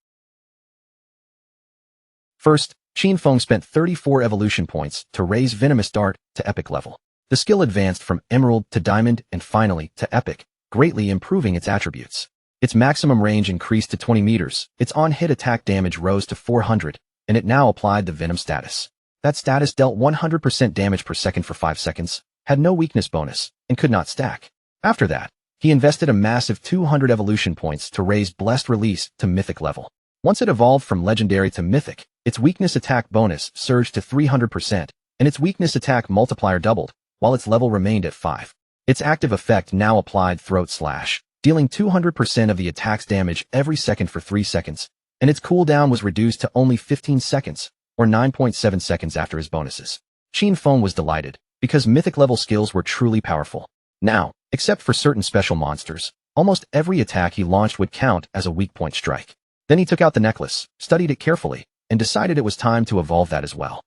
First, Qin Feng spent 34 evolution points to raise Venomous Dart to epic level. The skill advanced from Emerald to Diamond and finally to Epic, greatly improving its attributes. Its maximum range increased to 20 meters, its on-hit attack damage rose to 400, and it now applied the Venom status. That status dealt 100% damage per second for 5 seconds, had no weakness bonus, and could not stack. After that, he invested a massive 200 evolution points to raise Blessed Release to Mythic level. Once it evolved from Legendary to Mythic, its weakness attack bonus surged to 300%, and its weakness attack multiplier doubled, while its level remained at 5. Its active effect now applied Throat Slash, dealing 200% of the attack's damage every second for 3 seconds, and its cooldown was reduced to only 15 seconds, or 9.7 seconds after his bonuses. Qin Feng was delighted, because mythic-level skills were truly powerful. Now, except for certain special monsters, almost every attack he launched would count as a weak point strike. Then he took out the necklace, studied it carefully, and decided it was time to evolve that as well.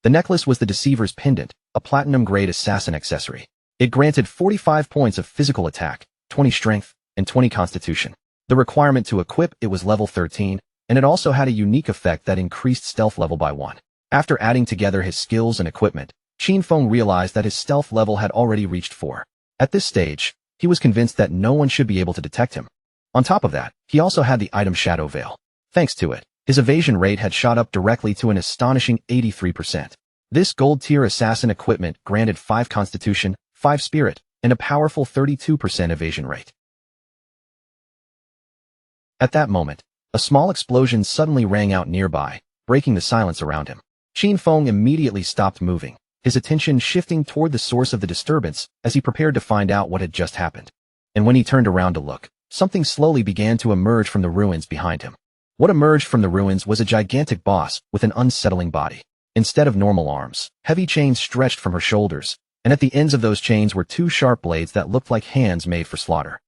The necklace was the Deceiver's Pendant, a platinum-grade assassin accessory. It granted 45 points of physical attack, 20 strength, and 20 constitution. The requirement to equip it was level 13, and it also had a unique effect that increased stealth level by 1. After adding together his skills and equipment, Qin Feng realized that his stealth level had already reached 4. At this stage, he was convinced that no one should be able to detect him. On top of that, he also had the item Shadow Veil. Thanks to it, his evasion rate had shot up directly to an astonishing 83%. This gold-tier assassin equipment granted 5 constitution, 5 spirit, and a powerful 32% evasion rate. At that moment, a small explosion suddenly rang out nearby, breaking the silence around him. Qin Feng immediately stopped moving, his attention shifting toward the source of the disturbance as he prepared to find out what had just happened. And when he turned around to look, something slowly began to emerge from the ruins behind him. What emerged from the ruins was a gigantic boss with an unsettling body. Instead of normal arms, heavy chains stretched from her shoulders, and at the ends of those chains were 2 sharp blades that looked like hands made for slaughter.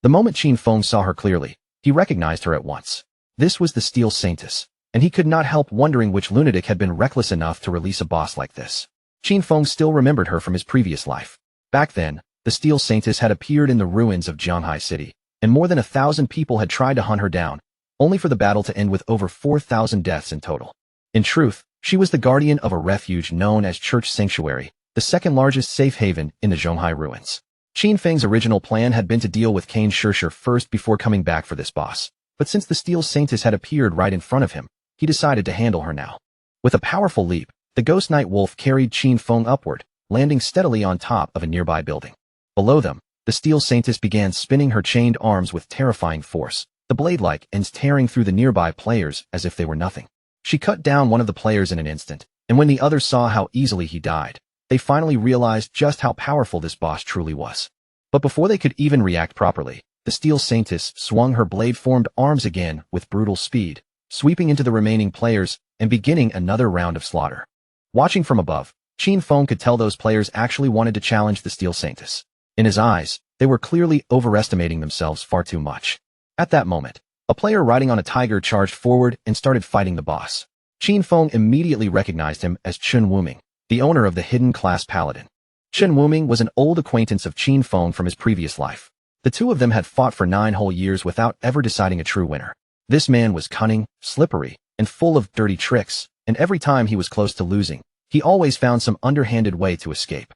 The moment Qin Feng saw her clearly, he recognized her at once. This was the Steel Saintess, and he could not help wondering which lunatic had been reckless enough to release a boss like this. Qin Feng still remembered her from his previous life. Back then, the Steel Saintess had appeared in the ruins of Jianghai City, and more than 1,000 people had tried to hunt her down, only for the battle to end with over 4,000 deaths in total. In truth, she was the guardian of a refuge known as Church Sanctuary, the second largest safe haven in the Zhonghai ruins. Qin Feng's original plan had been to deal with Kane Shirsher first before coming back for this boss, but since the Steel Saintess had appeared right in front of him, he decided to handle her now. With a powerful leap, the Ghost Knight Wolf carried Qin Feng upward, landing steadily on top of a nearby building. Below them, the Steel Saintess began spinning her chained arms with terrifying force, the blade-like ends tearing through the nearby players as if they were nothing. She cut down one of the players in an instant, and when the others saw how easily he died, they finally realized just how powerful this boss truly was. But before they could even react properly, the Steel Saintess swung her blade-formed arms again with brutal speed, sweeping into the remaining players and beginning another round of slaughter. Watching from above, Qin Feng could tell those players actually wanted to challenge the Steel Saintess. In his eyes, they were clearly overestimating themselves far too much. At that moment, a player riding on a tiger charged forward and started fighting the boss. Qin Feng immediately recognized him as Chen Wuming, the owner of the Hidden Class Paladin. Chen Wuming was an old acquaintance of Qin Feng from his previous life. The two of them had fought for 9 whole years without ever deciding a true winner. This man was cunning, slippery, and full of dirty tricks, and every time he was close to losing, he always found some underhanded way to escape.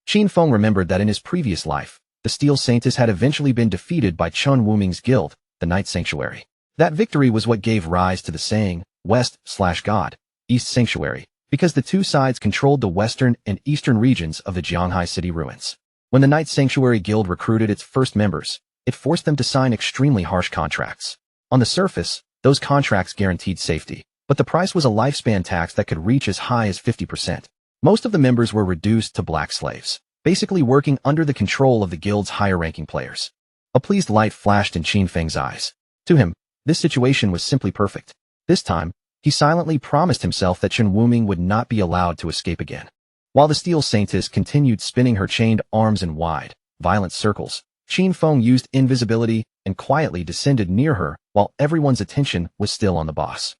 Qin Feng remembered that in his previous life, the Steel Saintess had eventually been defeated by Chen Wuming's guild, the Night Sanctuary. That victory was what gave rise to the saying, West/God, East Sanctuary, because the two sides controlled the western and eastern regions of the Jianghai City ruins. When the Night Sanctuary Guild recruited its first members, it forced them to sign extremely harsh contracts. On the surface, those contracts guaranteed safety, but the price was a lifespan tax that could reach as high as 50%. Most of the members were reduced to black slaves, basically working under the control of the guild's higher-ranking players. A pleased light flashed in Qin Feng's eyes. To him, this situation was simply perfect. This time, he silently promised himself that Chen Wuming would not be allowed to escape again. While the Steel Saintess continued spinning her chained arms in wide, violent circles, Qin Feng used invisibility and quietly descended near her while everyone's attention was still on the boss.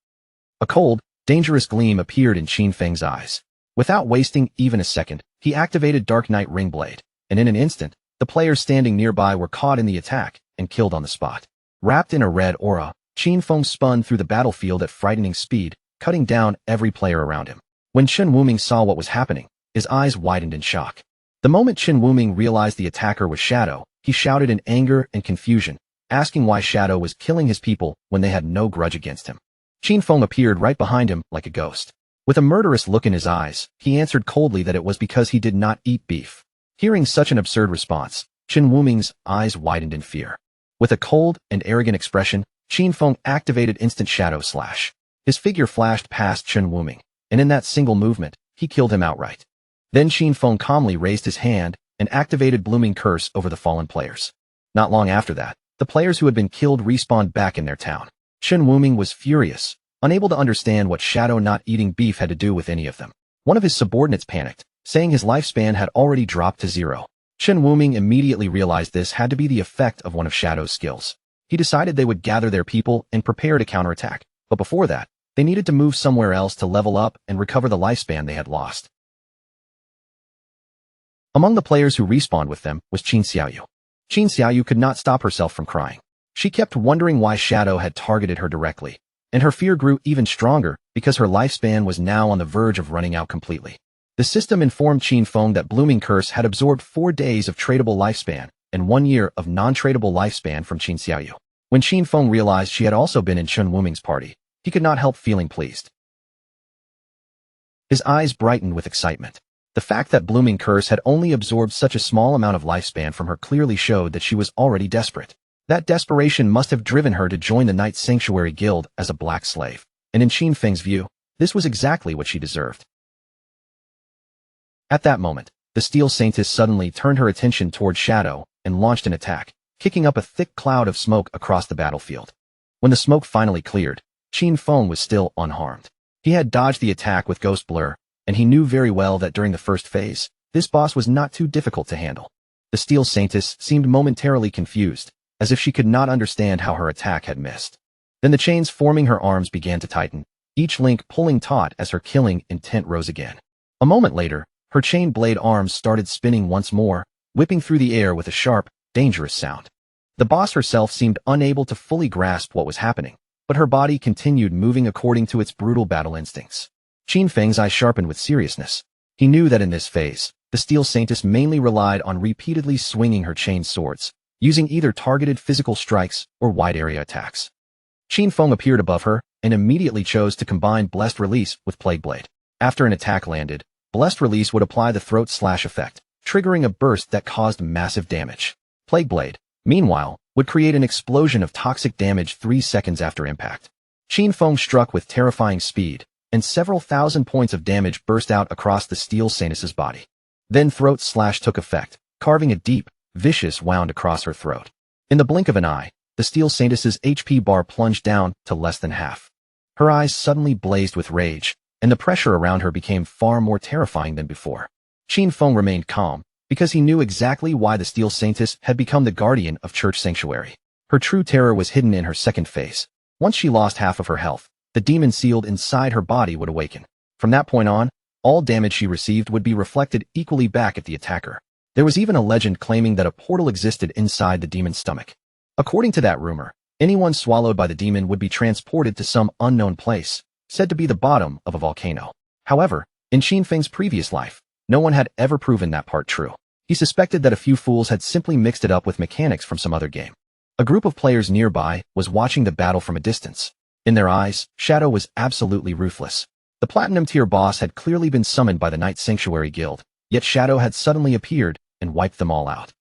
A cold, dangerous gleam appeared in Qin Feng's eyes. Without wasting even a second, he activated Dark Knight Ring Blade, and in an instant, the players standing nearby were caught in the attack and killed on the spot. Wrapped in a red aura, Qin Feng spun through the battlefield at frightening speed, cutting down every player around him. When Chen Wuming saw what was happening, his eyes widened in shock. The moment Chen Wuming realized the attacker was Shadow, he shouted in anger and confusion, asking why Shadow was killing his people when they had no grudge against him. Qin Feng appeared right behind him like a ghost. With a murderous look in his eyes, he answered coldly that it was because he did not eat beef. Hearing such an absurd response, Chen Wuming's eyes widened in fear. With a cold and arrogant expression, Qin Feng activated Instant Shadow Slash. His figure flashed past Chen Wuming, and in that single movement, he killed him outright. Then Qin Feng calmly raised his hand and activated Blooming Curse over the fallen players. Not long after that, the players who had been killed respawned back in their town. Chen Wuming was furious, unable to understand what Shadow not eating beef had to do with any of them. One of his subordinates panicked, saying his lifespan had already dropped to 0. Chen Wuming immediately realized this had to be the effect of one of Shadow's skills. He decided they would gather their people and prepare to counterattack, but before that, they needed to move somewhere else to level up and recover the lifespan they had lost. Among the players who respawned with them was Qin Xiaoyu. Qin Xiaoyu could not stop herself from crying. She kept wondering why Shadow had targeted her directly, and her fear grew even stronger because her lifespan was now on the verge of running out completely. The system informed Qin Feng that Blooming Curse had absorbed 4 days of tradable lifespan and 1 year of non-tradable lifespan from Qin Xiaoyu. When Qin Feng realized she had also been in Chen Wuming's party, he could not help feeling pleased. His eyes brightened with excitement. The fact that Blooming Curse had only absorbed such a small amount of lifespan from her clearly showed that she was already desperate. That desperation must have driven her to join the Night Sanctuary Guild as a black slave, and in Qin Feng's view, this was exactly what she deserved. At that moment, the Steel Saintess suddenly turned her attention toward Shadow and launched an attack, kicking up a thick cloud of smoke across the battlefield. When the smoke finally cleared, Qin Feng was still unharmed. He had dodged the attack with Ghost Blur, and he knew very well that during the first phase, this boss was not too difficult to handle. The Steel Saintess seemed momentarily confused, as if she could not understand how her attack had missed. Then the chains forming her arms began to tighten, each link pulling taut as her killing intent rose again. A moment later, her chain blade arms started spinning once more, whipping through the air with a sharp, dangerous sound. The boss herself seemed unable to fully grasp what was happening, but her body continued moving according to its brutal battle instincts. Qin Feng's eyes sharpened with seriousness. He knew that in this phase, the Steel Saintess mainly relied on repeatedly swinging her chained swords, using either targeted physical strikes or wide-area attacks. Qin Feng appeared above her and immediately chose to combine Blessed Release with Plague Blade. After an attack landed, Blessed Release would apply the throat slash effect, triggering a burst that caused massive damage. Plague Blade, meanwhile, would create an explosion of toxic damage 3 seconds after impact. Qin Feng struck with terrifying speed, and several thousand points of damage burst out across the Steel Saintess's body. Then Throat Slash took effect, carving a deep, vicious wound across her throat. In the blink of an eye, the Steel Saintess's HP bar plunged down to less than half. Her eyes suddenly blazed with rage, and the pressure around her became far more terrifying than before. Qin Feng remained calm, because he knew exactly why the Steel Saintess had become the guardian of Church Sanctuary. Her true terror was hidden in her second phase. Once she lost half of her health, the demon sealed inside her body would awaken. From that point on, all damage she received would be reflected equally back at the attacker. There was even a legend claiming that a portal existed inside the demon's stomach. According to that rumor, anyone swallowed by the demon would be transported to some unknown place, said to be the bottom of a volcano. However, in Qin Feng's previous life, no one had ever proven that part true. He suspected that a few fools had simply mixed it up with mechanics from some other game. A group of players nearby was watching the battle from a distance. In their eyes, Shadow was absolutely ruthless. The Platinum tier boss had clearly been summoned by the Night Sanctuary Guild, yet Shadow had suddenly appeared and wiped them all out.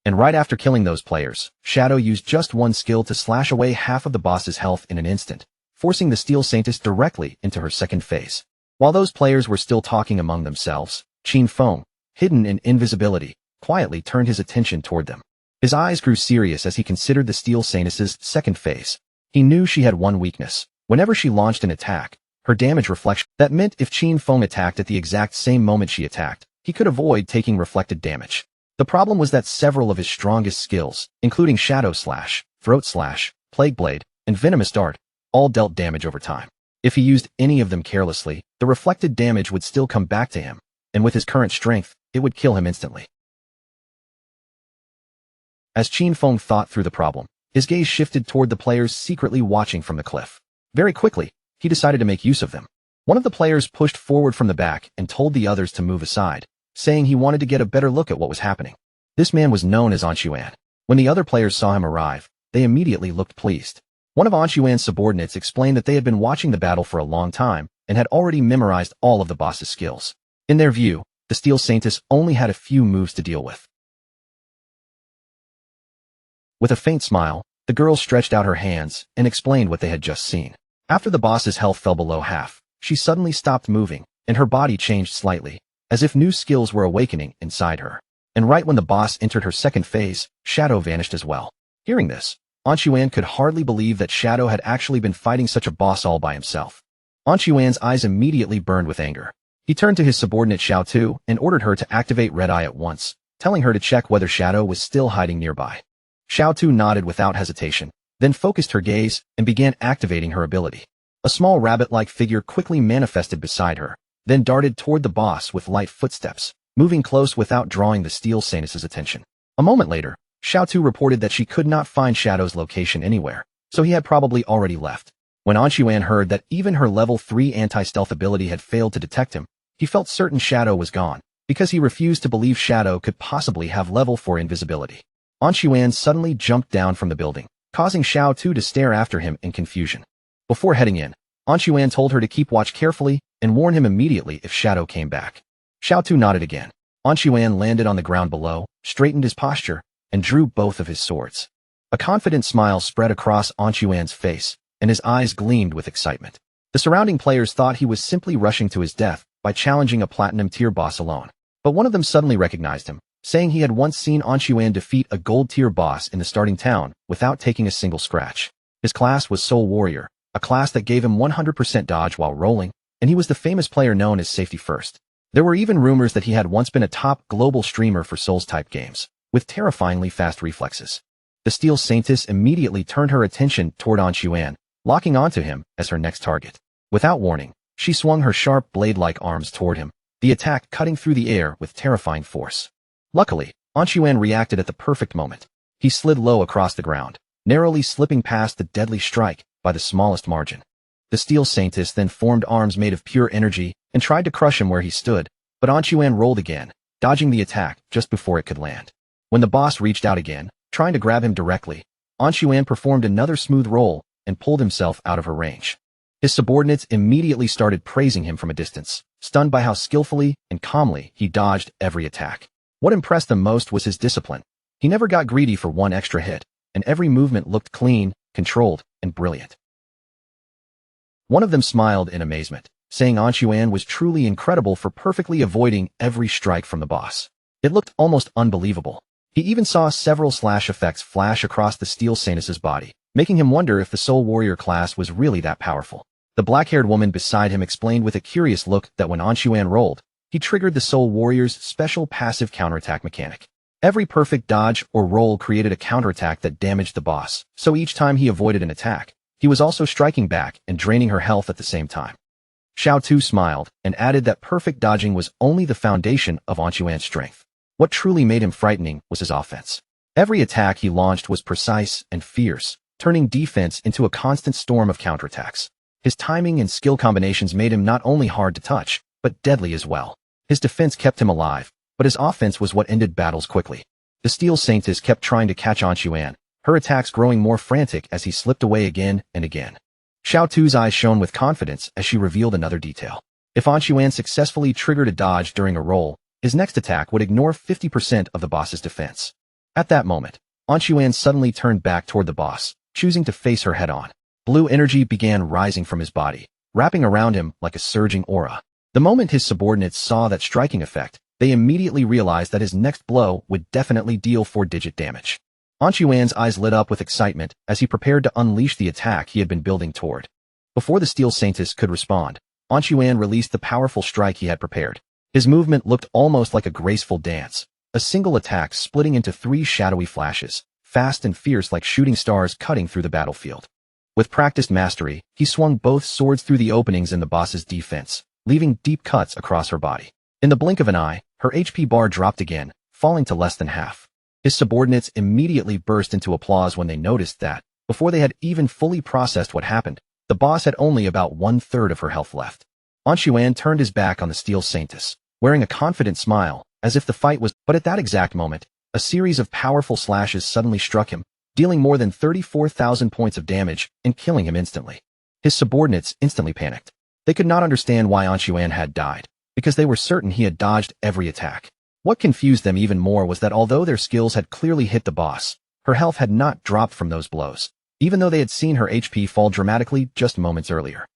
And right after killing those players, Shadow used just one skill to slash away half of the boss's health in an instant, forcing the Steel Saintess directly into her second phase. While those players were still talking among themselves, Qin Feng, hidden in invisibility, quietly turned his attention toward them. His eyes grew serious as he considered the Steel Saintess's second phase. He knew she had one weakness. Whenever she launched an attack, her damage reflection. That meant if Qin Feng attacked at the exact same moment she attacked, he could avoid taking reflected damage. The problem was that several of his strongest skills, including Shadow Slash, Throat Slash, Plague Blade, and venomous dart, all dealt damage over time. If he used any of them carelessly, the reflected damage would still come back to him, and with his current strength, it would kill him instantly. As Qin Feng thought through the problem, his gaze shifted toward the players secretly watching from the cliff. Very quickly, he decided to make use of them. One of the players pushed forward from the back and told the others to move aside, saying he wanted to get a better look at what was happening. This man was known as Anshuan. When the other players saw him arrive, they immediately looked pleased. One of Anshuan's subordinates explained that they had been watching the battle for a long time and had already memorized all of the boss's skills. In their view, the Steel Saintess only had a few moves to deal with. With a faint smile, the girl stretched out her hands and explained what they had just seen. After the boss's health fell below half, she suddenly stopped moving, and her body changed slightly, as if new skills were awakening inside her. And right when the boss entered her second phase, Shadow vanished as well. Hearing this, Anshuan could hardly believe that Shadow had actually been fighting such a boss all by himself. Anshuan's eyes immediately burned with anger. He turned to his subordinate Xiao Tu and ordered her to activate Red Eye at once, telling her to check whether Shadow was still hiding nearby. Xiao Tu nodded without hesitation, then focused her gaze and began activating her ability. A small rabbit-like figure quickly manifested beside her, then darted toward the boss with light footsteps, moving close without drawing the Steel Saintess's attention. A moment later, Xiao Tu reported that she could not find Shadow's location anywhere, so he had probably already left. When Anshuan heard that even her level 3 anti-stealth ability had failed to detect him, he felt certain Shadow was gone, because he refused to believe Shadow could possibly have level 4 invisibility. Anshuan suddenly jumped down from the building, causing Xiao Tu to stare after him in confusion. Before heading in, Anshuan told her to keep watch carefully and warn him immediately if Shadow came back. Xiao Tu nodded again. Anshuan landed on the ground below, straightened his posture, and drew both of his swords. A confident smile spread across Anshuan's face, and his eyes gleamed with excitement. The surrounding players thought he was simply rushing to his death by challenging a platinum-tier boss alone. But one of them suddenly recognized him, saying he had once seen Anshuan defeat a gold-tier boss in the starting town without taking a single scratch. His class was Soul Warrior, a class that gave him 100% dodge while rolling, and he was the famous player known as Safety First. There were even rumors that he had once been a top global streamer for Souls-type games, with terrifyingly fast reflexes. The Steel Saintess immediately turned her attention toward Anshuan, locking onto him as her next target. Without warning, she swung her sharp blade-like arms toward him, the attack cutting through the air with terrifying force. Luckily, Anshuan reacted at the perfect moment. He slid low across the ground, narrowly slipping past the deadly strike by the smallest margin. The Steel Saintess then formed arms made of pure energy and tried to crush him where he stood, but Anshuan rolled again, dodging the attack just before it could land. When the boss reached out again, trying to grab him directly, Anshuan performed another smooth roll and pulled himself out of her range. His subordinates immediately started praising him from a distance, stunned by how skillfully and calmly he dodged every attack. What impressed them most was his discipline. He never got greedy for one extra hit, and every movement looked clean, controlled, and brilliant. One of them smiled in amazement, saying Anshuan was truly incredible for perfectly avoiding every strike from the boss. It looked almost unbelievable. He even saw several slash effects flash across the Steel Saintess's body, making him wonder if the Soul Warrior class was really that powerful. The black-haired woman beside him explained with a curious look that when Anshuan rolled, he triggered the Soul Warrior's special passive counterattack mechanic. Every perfect dodge or roll created a counterattack that damaged the boss, so each time he avoided an attack, he was also striking back and draining her health at the same time. Xiao Tu smiled and added that perfect dodging was only the foundation of Anshuan's strength. What truly made him frightening was his offense. Every attack he launched was precise and fierce, turning defense into a constant storm of counterattacks. His timing and skill combinations made him not only hard to touch, but deadly as well. His defense kept him alive, but his offense was what ended battles quickly. The Steel Saintess kept trying to catch Anshuan, her attacks growing more frantic as he slipped away again and again. Xiao Tu's eyes shone with confidence as she revealed another detail. If Anshuan successfully triggered a dodge during a roll, his next attack would ignore 50% of the boss's defense. At that moment, Anshuan suddenly turned back toward the boss, choosing to face her head-on. Blue energy began rising from his body, wrapping around him like a surging aura. The moment his subordinates saw that striking effect, they immediately realized that his next blow would definitely deal 4-digit damage. Anshuan's eyes lit up with excitement as he prepared to unleash the attack he had been building toward. Before the Steel Saintess could respond, Anshuan released the powerful strike he had prepared. His movement looked almost like a graceful dance, a single attack splitting into 3 shadowy flashes, fast and fierce like shooting stars cutting through the battlefield. With practiced mastery, he swung both swords through the openings in the boss's defense, leaving deep cuts across her body. In the blink of an eye, her HP bar dropped again, falling to less than half. His subordinates immediately burst into applause when they noticed that, before they had even fully processed what happened, the boss had only about 1/3 of her health left. Anshuan turned his back on the Steel Saintess, wearing a confident smile, as if the fight was— But at that exact moment, a series of powerful slashes suddenly struck him, dealing more than 34,000 points of damage and killing him instantly. His subordinates instantly panicked. They could not understand why Anshuan had died, because they were certain he had dodged every attack. What confused them even more was that although their skills had clearly hit the boss, her health had not dropped from those blows, even though they had seen her HP fall dramatically just moments earlier.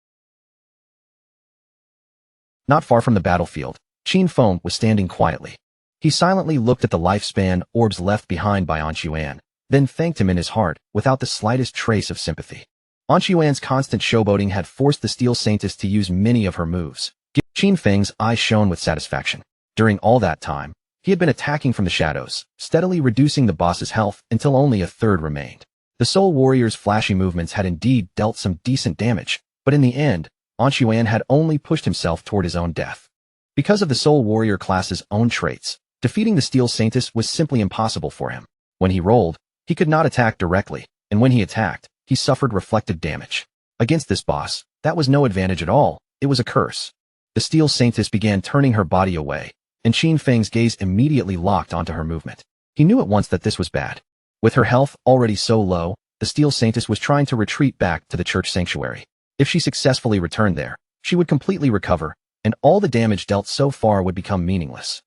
Not far from the battlefield, Qin Feng was standing quietly. He silently looked at the lifespan orbs left behind by Anshuan, then thanked him in his heart, without the slightest trace of sympathy. Anshuan's constant showboating had forced the Steel Saintess to use many of her moves. Qin Feng's eyes shone with satisfaction. During all that time, he had been attacking from the shadows, steadily reducing the boss's health until only 1/3 remained. The Soul Warrior's flashy movements had indeed dealt some decent damage, but in the end, Anshuan had only pushed himself toward his own death. Because of the Soul Warrior class's own traits, defeating the Steel Saintess was simply impossible for him. When he rolled, he could not attack directly, and when he attacked, he suffered reflected damage. Against this boss, that was no advantage at all, it was a curse. The Steel Saintess began turning her body away, and Qin Feng's gaze immediately locked onto her movement. He knew at once that this was bad. With her health already so low, the Steel Saintess was trying to retreat back to the church sanctuary. If she successfully returned there, she would completely recover, and all the damage dealt so far would become meaningless.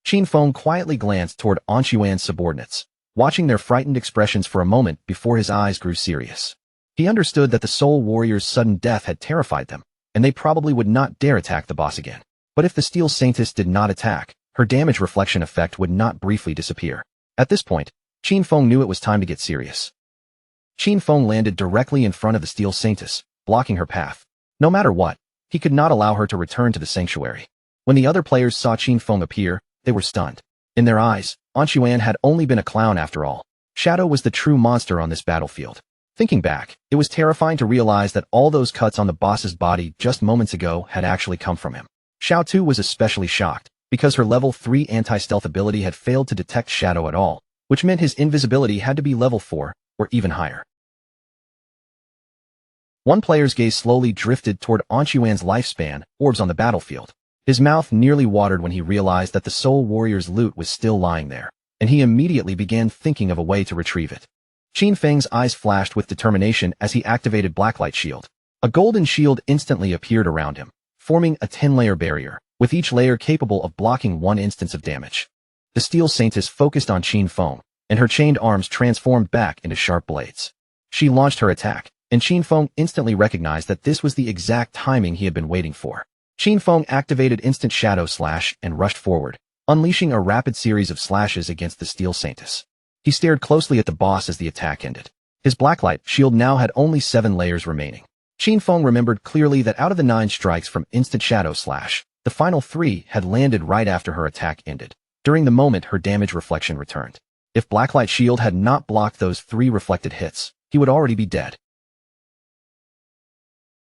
Qin Feng quietly glanced toward Anshuan's subordinates, watching their frightened expressions for a moment before his eyes grew serious. He understood that the Soul Warrior's sudden death had terrified them, and they probably would not dare attack the boss again. But if the Steel Saintess did not attack, her damage reflection effect would not briefly disappear. At this point, Qin Feng knew it was time to get serious. Qin Feng landed directly in front of the Steel Saintess, blocking her path. No matter what, he could not allow her to return to the sanctuary. When the other players saw Qin Feng appear, they were stunned. In their eyes, Anshuan had only been a clown after all. Shadow was the true monster on this battlefield. Thinking back, it was terrifying to realize that all those cuts on the boss's body just moments ago had actually come from him. Xiao Tu was especially shocked, because her level 3 anti-stealth ability had failed to detect Shadow at all, which meant his invisibility had to be level 4, or even higher. One player's gaze slowly drifted toward Anshuan's lifespan orbs on the battlefield. His mouth nearly watered when he realized that the Soul Warrior's loot was still lying there, and he immediately began thinking of a way to retrieve it. Qin Feng's eyes flashed with determination as he activated Blacklight Shield. A golden shield instantly appeared around him, forming a 10-layer barrier, with each layer capable of blocking one instance of damage. The Steel Saintess focused on Qin Feng, and her chained arms transformed back into sharp blades. She launched her attack, and Qin Feng instantly recognized that this was the exact timing he had been waiting for. Qin Feng activated Instant Shadow Slash and rushed forward, unleashing a rapid series of slashes against the Steel Saintess. He stared closely at the boss as the attack ended. His Blacklight Shield now had only 7 layers remaining. Qin Feng remembered clearly that out of the 9 strikes from Instant Shadow Slash, the final 3 had landed right after her attack ended. During the moment her damage reflection returned. If Blacklight Shield had not blocked those 3 reflected hits, he would already be dead.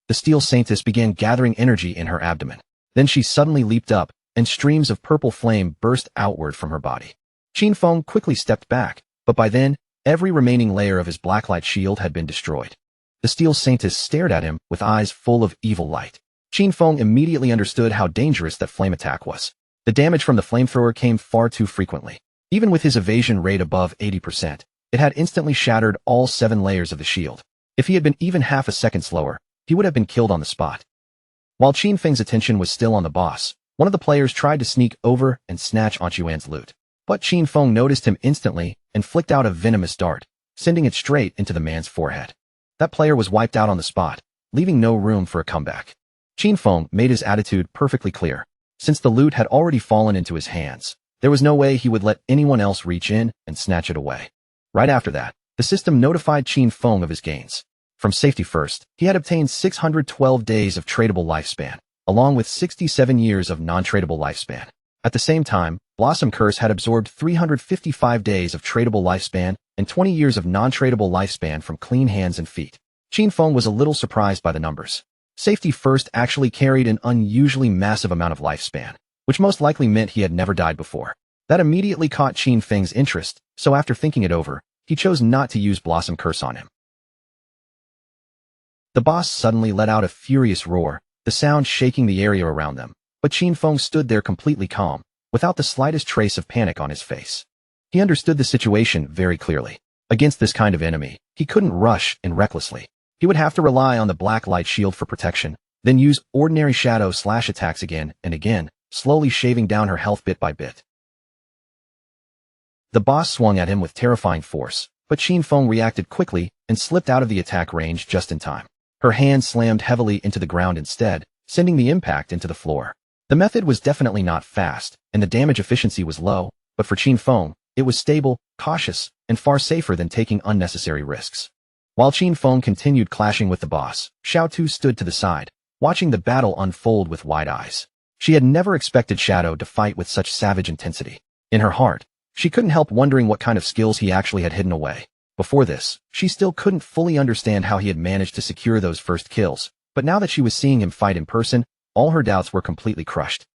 The Steel Saintess began gathering energy in her abdomen. Then she suddenly leaped up, and streams of purple flame burst outward from her body. Qin Feng quickly stepped back, but by then, every remaining layer of his Blacklight Shield had been destroyed. The Steel Saintess stared at him with eyes full of evil light. Qin Feng immediately understood how dangerous that flame attack was. The damage from the flamethrower came far too frequently. Even with his evasion rate above 80%, it had instantly shattered all 7 layers of the shield. If he had been even half a second slower, he would have been killed on the spot. While Qin Feng's attention was still on the boss, one of the players tried to sneak over and snatch Anshuan's loot. But Qin Feng noticed him instantly and flicked out a venomous dart, sending it straight into the man's forehead. That player was wiped out on the spot, leaving no room for a comeback. Qin Feng made his attitude perfectly clear. Since the loot had already fallen into his hands, there was no way he would let anyone else reach in and snatch it away. Right after that, the system notified Qin Feng of his gains. From safety first, he had obtained 612 days of tradable lifespan, along with 67 years of non-tradable lifespan. At the same time, Blossom Curse had absorbed 355 days of tradable lifespan and 20 years of non-tradable lifespan from clean hands and feet. Qin Feng was a little surprised by the numbers. Safety First actually carried an unusually massive amount of lifespan, which most likely meant he had never died before. That immediately caught Qin Feng's interest, so after thinking it over, he chose not to use Blossom Curse on him. The boss suddenly let out a furious roar, the sound shaking the area around them, but Qin Feng stood there completely calm, without the slightest trace of panic on his face. He understood the situation very clearly. Against this kind of enemy, he couldn't rush in recklessly. He would have to rely on the black light shield for protection, then use ordinary shadow slash attacks again and again, slowly shaving down her health bit by bit. The boss swung at him with terrifying force, but Qin Feng reacted quickly and slipped out of the attack range just in time. Her hand slammed heavily into the ground instead, sending the impact into the floor. The method was definitely not fast, and the damage efficiency was low, but for Qin Feng, it was stable, cautious, and far safer than taking unnecessary risks. While Qin Feng continued clashing with the boss, Xiao Tu stood to the side, watching the battle unfold with wide eyes. She had never expected Shadow to fight with such savage intensity. In her heart, she couldn't help wondering what kind of skills he actually had hidden away. Before this, she still couldn't fully understand how he had managed to secure those first kills, but now that she was seeing him fight in person, all her doubts were completely crushed.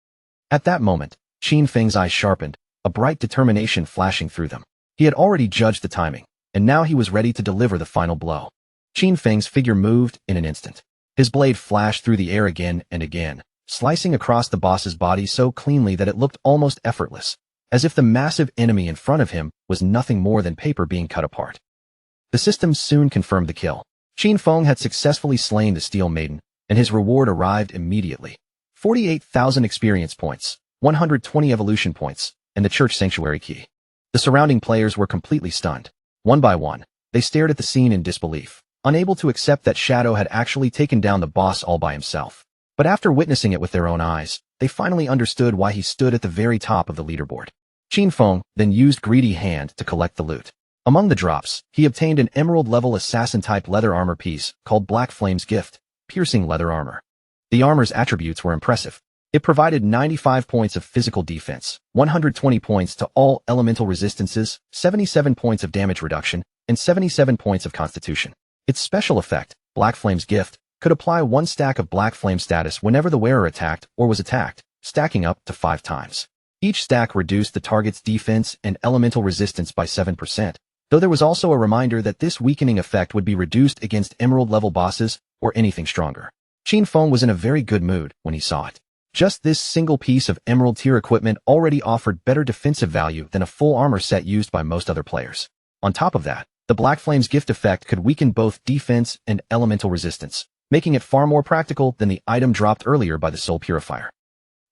At that moment, Qin Feng's eyes sharpened, a bright determination flashing through them. He had already judged the timing, and now he was ready to deliver the final blow. Qin Feng's figure moved in an instant. His blade flashed through the air again and again, slicing across the boss's body so cleanly that it looked almost effortless, as if the massive enemy in front of him was nothing more than paper being cut apart. The system soon confirmed the kill. Qin Feng had successfully slain the Steel Maiden, and his reward arrived immediately. 48,000 experience points, 120 evolution points, and the Church Sanctuary key. The surrounding players were completely stunned. One by one, they stared at the scene in disbelief, unable to accept that Shadow had actually taken down the boss all by himself. But after witnessing it with their own eyes, they finally understood why he stood at the very top of the leaderboard. Qin Feng then used Greedy Hand to collect the loot. Among the drops, he obtained an emerald-level assassin-type leather armor piece called Black Flame's Gift, piercing leather armor. The armor's attributes were impressive. It provided 95 points of physical defense, 120 points to all elemental resistances, 77 points of damage reduction, and 77 points of constitution. Its special effect, Black Flame's Gift, could apply 1 stack of Black Flame status whenever the wearer attacked or was attacked, stacking up to 5 times. Each stack reduced the target's defense and elemental resistance by 7%, though there was also a reminder that this weakening effect would be reduced against emerald-level bosses or anything stronger. Qin Feng was in a very good mood when he saw it. Just this single piece of emerald-tier equipment already offered better defensive value than a full armor set used by most other players. On top of that, the Black Flame's Gift effect could weaken both defense and elemental resistance, making it far more practical than the item dropped earlier by the Soul Purifier.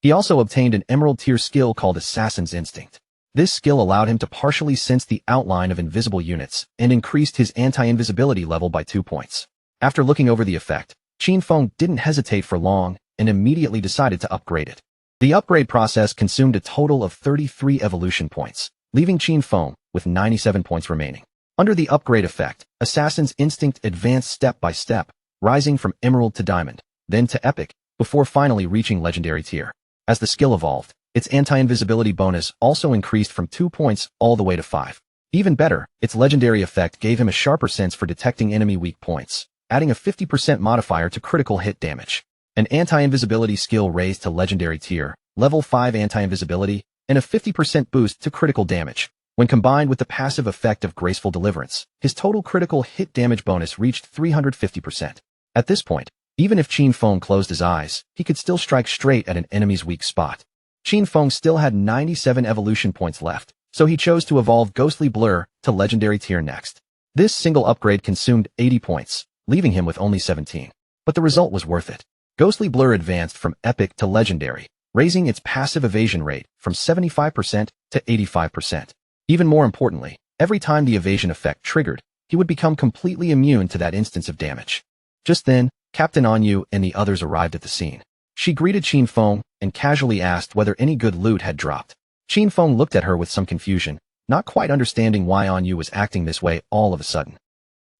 He also obtained an emerald-tier skill called Assassin's Instinct. This skill allowed him to partially sense the outline of invisible units and increased his anti-invisibility level by 2 points. After looking over the effect, Qin Feng didn't hesitate for long and immediately decided to upgrade it. The upgrade process consumed a total of 33 evolution points, leaving Qin Feng with 97 points remaining. Under the upgrade effect, Assassin's Instinct advanced step by step, rising from Emerald to Diamond, then to Epic, before finally reaching Legendary tier. As the skill evolved, its anti-invisibility bonus also increased from 2 points all the way to 5. Even better, its legendary effect gave him a sharper sense for detecting enemy weak points, adding a 50% modifier to critical hit damage. An anti-invisibility skill raised to legendary tier, level 5 anti-invisibility, and a 50% boost to critical damage. When combined with the passive effect of Graceful Deliverance, his total critical hit damage bonus reached 350%. At this point, even if Qin Feng closed his eyes, he could still strike straight at an enemy's weak spot. Qin Feng still had 97 evolution points left, so he chose to evolve Ghostly Blur to Legendary tier next. This single upgrade consumed 80 points, leaving him with only 17. But the result was worth it. Ghostly Blur advanced from Epic to Legendary, raising its passive evasion rate from 75% to 85%. Even more importantly, every time the evasion effect triggered, he would become completely immune to that instance of damage. Just then, Captain Anyu and the others arrived at the scene. She greeted Qin Feng and casually asked whether any good loot had dropped. Qin Feng looked at her with some confusion, not quite understanding why Anyu was acting this way all of a sudden.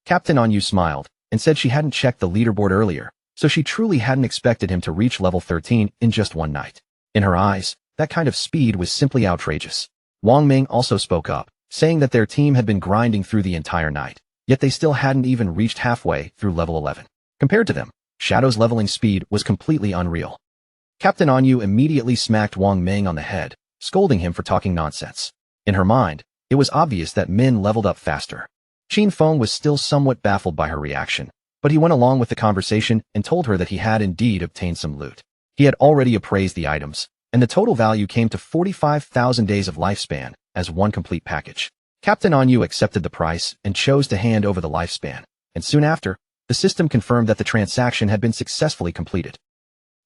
Captain Anyu smiled and said she hadn't checked the leaderboard earlier, so she truly hadn't expected him to reach level 13 in just one night. In her eyes, that kind of speed was simply outrageous. Wang Ming also spoke up, saying that their team had been grinding through the entire night, yet they still hadn't even reached halfway through level 11. Compared to them, Shadow's leveling speed was completely unreal. Captain Anyu immediately smacked Wang Ming on the head, scolding him for talking nonsense. In her mind, it was obvious that Min leveled up faster. Qin Feng was still somewhat baffled by her reaction, but he went along with the conversation and told her that he had indeed obtained some loot. He had already appraised the items, and the total value came to 45,000 days of lifespan as one complete package. Captain Anyu accepted the price and chose to hand over the lifespan, and soon after, the system confirmed that the transaction had been successfully completed.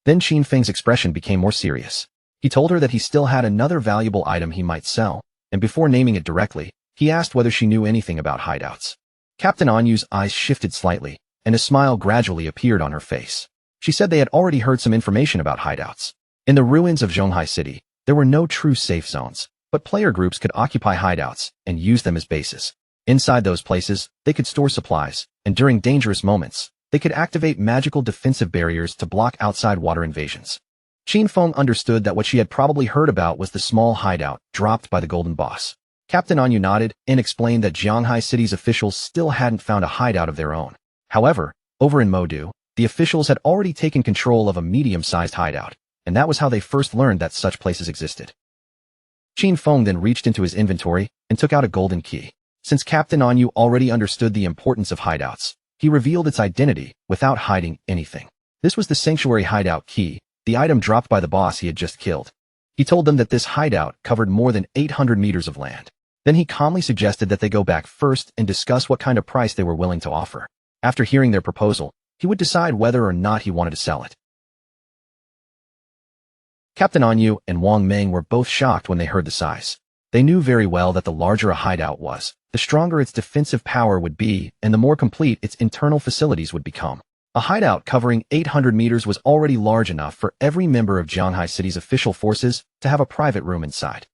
Then Qin Feng's expression became more serious. He told her that he still had another valuable item he might sell, and before naming it directly, he asked whether she knew anything about hideouts. Captain Anyu's eyes shifted slightly, and a smile gradually appeared on her face. She said they had already heard some information about hideouts. In the ruins of Zhonghai City, there were no true safe zones, but player groups could occupy hideouts and use them as bases. Inside those places, they could store supplies, and during dangerous moments, they could activate magical defensive barriers to block outside water invasions. Qin Feng understood that what she had probably heard about was the small hideout dropped by the Golden Boss. Captain Anyu nodded and explained that Zhonghai City's officials still hadn't found a hideout of their own. However, over in Modu, the officials had already taken control of a medium-sized hideout, and that was how they first learned that such places existed. Qin Feng then reached into his inventory and took out a golden key. Since Captain Anyu already understood the importance of hideouts, he revealed its identity without hiding anything. This was the Sanctuary Hideout Key, the item dropped by the boss he had just killed. He told them that this hideout covered more than 800 meters of land. Then he calmly suggested that they go back first and discuss what kind of price they were willing to offer. After hearing their proposal, he would decide whether or not he wanted to sell it. Captain Anyu and Wang Ming were both shocked when they heard the size. They knew very well that the larger a hideout was, the stronger its defensive power would be and the more complete its internal facilities would become. A hideout covering 800 meters was already large enough for every member of Zhonghai City's official forces to have a private room inside.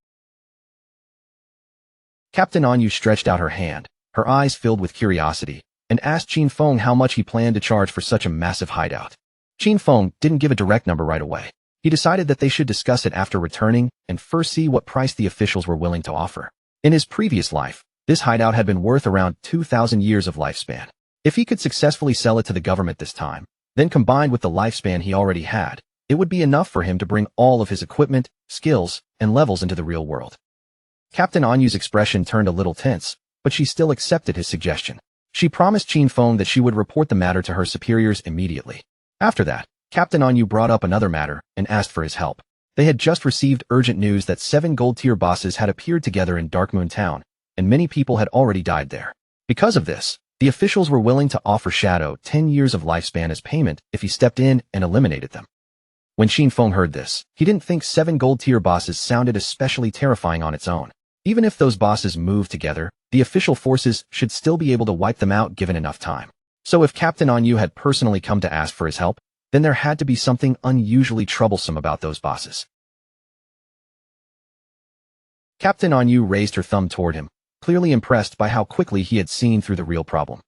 Captain Anyu stretched out her hand, her eyes filled with curiosity, and asked Qin Feng how much he planned to charge for such a massive hideout. Qin Feng didn't give a direct number right away. He decided that they should discuss it after returning and first see what price the officials were willing to offer. In his previous life, this hideout had been worth around 2,000 years of lifespan. If he could successfully sell it to the government this time, then combined with the lifespan he already had, it would be enough for him to bring all of his equipment, skills, and levels into the real world. Captain Anyu's expression turned a little tense, but she still accepted his suggestion. She promised Qin Feng that she would report the matter to her superiors immediately. After that, Captain Anyu brought up another matter and asked for his help. They had just received urgent news that 7 gold-tier bosses had appeared together in Darkmoon Town, and many people had already died there. Because of this, the officials were willing to offer Shadow 10 years of lifespan as payment if he stepped in and eliminated them. When Qin Feng heard this, he didn't think 7 gold-tier bosses sounded especially terrifying on its own. Even if those bosses moved together, the official forces should still be able to wipe them out given enough time. So if Captain Anyu had personally come to ask for his help, then there had to be something unusually troublesome about those bosses. Captain Anyu raised her thumb toward him, clearly impressed by how quickly he had seen through the real problem.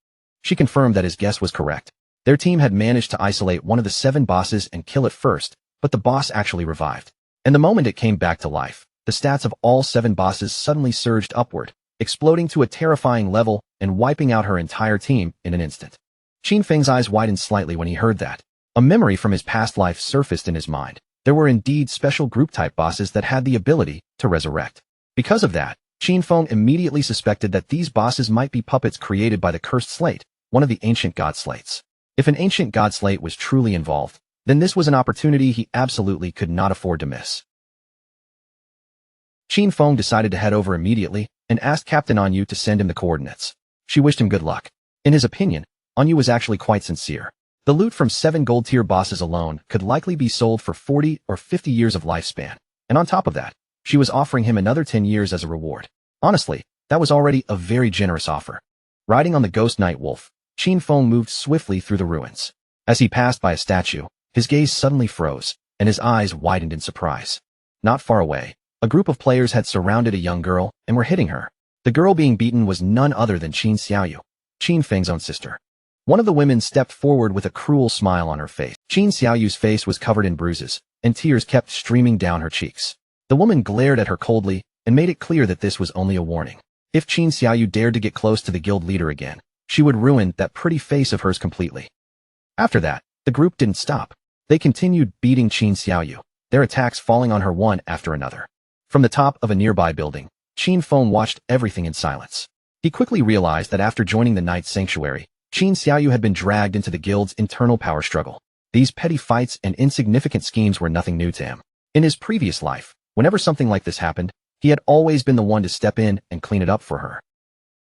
She confirmed that his guess was correct. Their team had managed to isolate one of the 7 bosses and kill it first, but the boss actually revived. And the moment it came back to life, the stats of all 7 bosses suddenly surged upward, exploding to a terrifying level and wiping out her entire team in an instant. Qin Feng's eyes widened slightly when he heard that. A memory from his past life surfaced in his mind. There were indeed special group-type bosses that had the ability to resurrect. Because of that, Qin Feng immediately suspected that these bosses might be puppets created by the Cursed Slate, one of the ancient god slates. If an ancient god slate was truly involved, then this was an opportunity he absolutely could not afford to miss. Qin Feng decided to head over immediately and asked Captain Anyu to send him the coordinates. She wished him good luck. In his opinion, Anyu was actually quite sincere. The loot from 7 gold-tier bosses alone could likely be sold for 40 or 50 years of lifespan, and on top of that, she was offering him another 10 years as a reward. Honestly, that was already a very generous offer. Riding on the ghost night wolf, Qin Feng moved swiftly through the ruins. As he passed by a statue, his gaze suddenly froze, and his eyes widened in surprise. Not far away, a group of players had surrounded a young girl and were hitting her. The girl being beaten was none other than Qin Xiaoyu, Qin Feng's own sister. One of the women stepped forward with a cruel smile on her face. Qin Xiaoyu's face was covered in bruises, and tears kept streaming down her cheeks. The woman glared at her coldly and made it clear that this was only a warning. If Qin Xiaoyu dared to get close to the guild leader again, she would ruin that pretty face of hers completely. After that, the group didn't stop. They continued beating Qin Xiaoyu, their attacks falling on her one after another. From the top of a nearby building, Qin Feng watched everything in silence. He quickly realized that after joining the Knight's Sanctuary, Qin Xiaoyu had been dragged into the guild's internal power struggle. These petty fights and insignificant schemes were nothing new to him. In his previous life, whenever something like this happened, he had always been the one to step in and clean it up for her.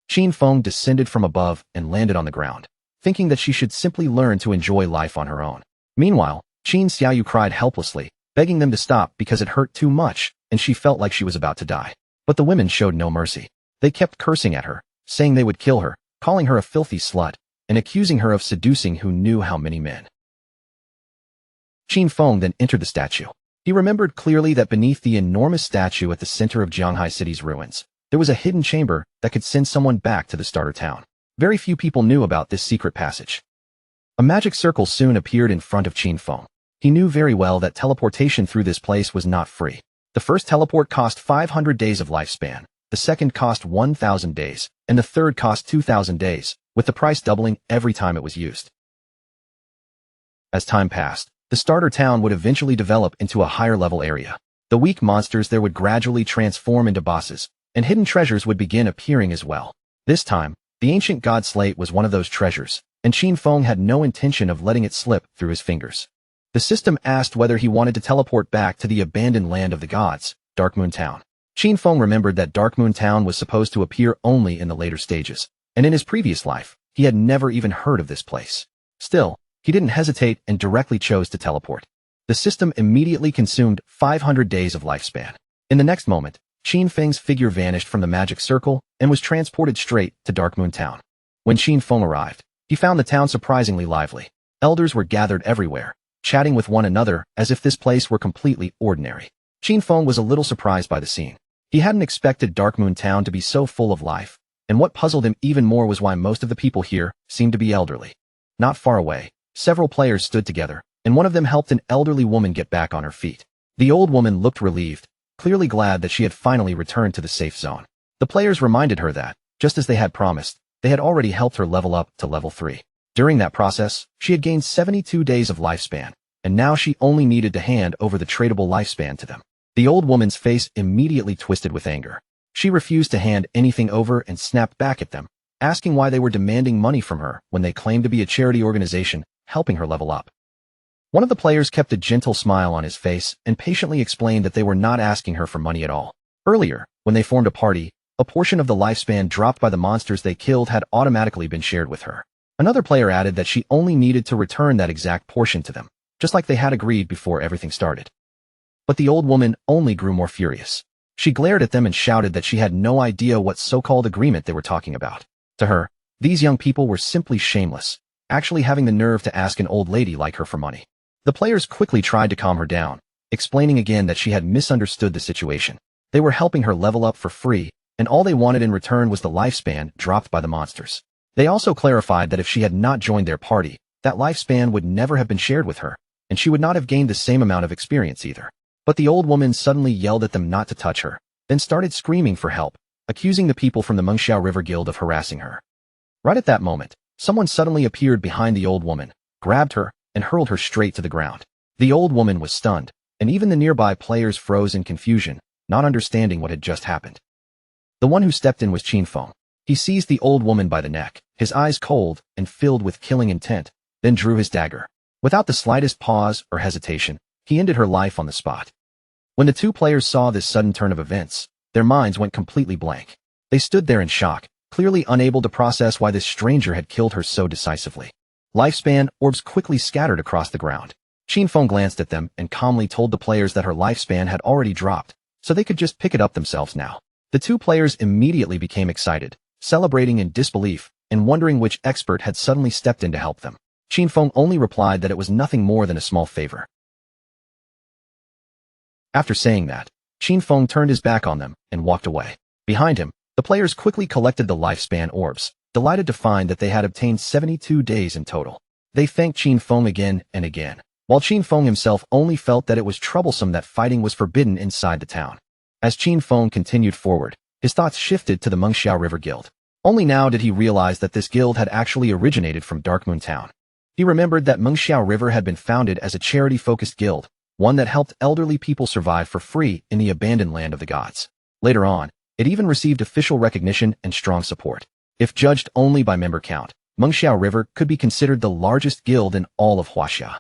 Qin Feng descended from above and landed on the ground, thinking that she should simply learn to enjoy life on her own. Meanwhile, Qin Xiaoyu cried helplessly, begging them to stop because it hurt too much and she felt like she was about to die. But the women showed no mercy. They kept cursing at her, saying they would kill her, calling her a filthy slut, and accusing her of seducing who knew how many men. Qin Feng then entered the statue. He remembered clearly that beneath the enormous statue at the center of Jianghai City's ruins, there was a hidden chamber that could send someone back to the starter town. Very few people knew about this secret passage. A magic circle soon appeared in front of Qin Feng. He knew very well that teleportation through this place was not free. The first teleport cost 500 days of lifespan, the second cost 1,000 days, and the third cost 2,000 days, with the price doubling every time it was used. As time passed, the starter town would eventually develop into a higher-level area. The weak monsters there would gradually transform into bosses, and hidden treasures would begin appearing as well. This time, the ancient god slate was one of those treasures, and Qin Feng had no intention of letting it slip through his fingers. The system asked whether he wanted to teleport back to the abandoned land of the gods, Darkmoon Town. Qin Feng remembered that Darkmoon Town was supposed to appear only in the later stages, and in his previous life, he had never even heard of this place. Still, he didn't hesitate and directly chose to teleport. The system immediately consumed 500 days of lifespan. In the next moment, Qin Feng's figure vanished from the magic circle and was transported straight to Darkmoon Town. When Qin Feng arrived, he found the town surprisingly lively. Elders were gathered everywhere, chatting with one another as if this place were completely ordinary. Qin Feng was a little surprised by the scene. He hadn't expected Darkmoon Town to be so full of life, and what puzzled him even more was why most of the people here seemed to be elderly. Not far away, several players stood together, and one of them helped an elderly woman get back on her feet. The old woman looked relieved, clearly glad that she had finally returned to the safe zone. The players reminded her that, just as they had promised, they had already helped her level up to level 3. During that process, she had gained 72 days of lifespan, and now she only needed to hand over the tradable lifespan to them. The old woman's face immediately twisted with anger. She refused to hand anything over and snapped back at them, asking why they were demanding money from her when they claimed to be a charity organization helping her level up. One of the players kept a gentle smile on his face and patiently explained that they were not asking her for money at all. Earlier, when they formed a party, a portion of the lifespan dropped by the monsters they killed had automatically been shared with her. Another player added that she only needed to return that exact portion to them, just like they had agreed before everything started. But the old woman only grew more furious. She glared at them and shouted that she had no idea what so-called agreement they were talking about. To her, these young people were simply shameless, actually having the nerve to ask an old lady like her for money. The players quickly tried to calm her down, explaining again that she had misunderstood the situation. They were helping her level up for free, and all they wanted in return was the lifespan dropped by the monsters. They also clarified that if she had not joined their party, that lifespan would never have been shared with her, and she would not have gained the same amount of experience either. But the old woman suddenly yelled at them not to touch her, then started screaming for help, accusing the people from the Mengxiao River Guild of harassing her. Right at that moment, someone suddenly appeared behind the old woman, grabbed her, and hurled her straight to the ground. The old woman was stunned, and even the nearby players froze in confusion, not understanding what had just happened. The one who stepped in was Qin Feng. He seized the old woman by the neck, his eyes cold and filled with killing intent, then drew his dagger. Without the slightest pause or hesitation, he ended her life on the spot. When the two players saw this sudden turn of events, their minds went completely blank. They stood there in shock, clearly unable to process why this stranger had killed her so decisively. Lifespan orbs quickly scattered across the ground. Qin Feng glanced at them and calmly told the players that her lifespan had already dropped, so they could just pick it up themselves now. The two players immediately became excited, celebrating in disbelief and wondering which expert had suddenly stepped in to help them. Qin Feng only replied that it was nothing more than a small favor. After saying that, Qin Feng turned his back on them and walked away. Behind him, the players quickly collected the lifespan orbs, delighted to find that they had obtained 72 days in total. They thanked Qin Feng again and again, while Qin Feng himself only felt that it was troublesome that fighting was forbidden inside the town. As Qin Feng continued forward, his thoughts shifted to the Mengxiao River Guild. Only now did he realize that this guild had actually originated from Darkmoon Town. He remembered that Mengxiao River had been founded as a charity-focused guild, one that helped elderly people survive for free in the abandoned land of the gods. Later on, it even received official recognition and strong support. If judged only by member count, Mengxiao River could be considered the largest guild in all of Huaxia.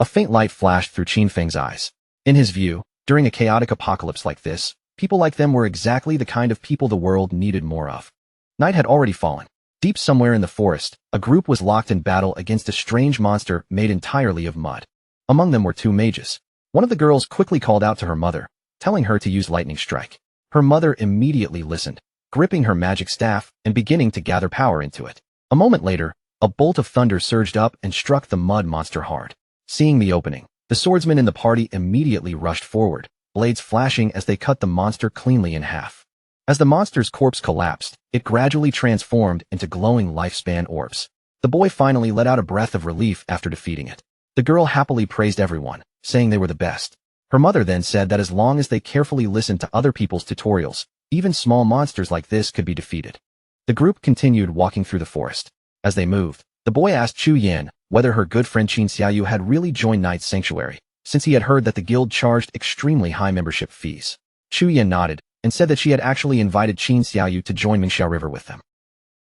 A faint light flashed through Qin Feng's eyes. In his view, during a chaotic apocalypse like this, people like them were exactly the kind of people the world needed more of. Night had already fallen. Deep somewhere in the forest, a group was locked in battle against a strange monster made entirely of mud. Among them were two mages. One of the girls quickly called out to her mother, telling her to use lightning strike. Her mother immediately listened, gripping her magic staff and beginning to gather power into it. A moment later, a bolt of thunder surged up and struck the mud monster hard. Seeing the opening, the swordsmen in the party immediately rushed forward, blades flashing as they cut the monster cleanly in half. As the monster's corpse collapsed, it gradually transformed into glowing lifespan orbs. The boy finally let out a breath of relief after defeating it. The girl happily praised everyone, saying they were the best. Her mother then said that as long as they carefully listened to other people's tutorials, even small monsters like this could be defeated. The group continued walking through the forest. As they moved, the boy asked Chu Yan whether her good friend Qin Xiaoyu had really joined Knight's Sanctuary, since he had heard that the guild charged extremely high membership fees. Chu Yan nodded and said that she had actually invited Qin Xiaoyu to join Mengxiao River with them.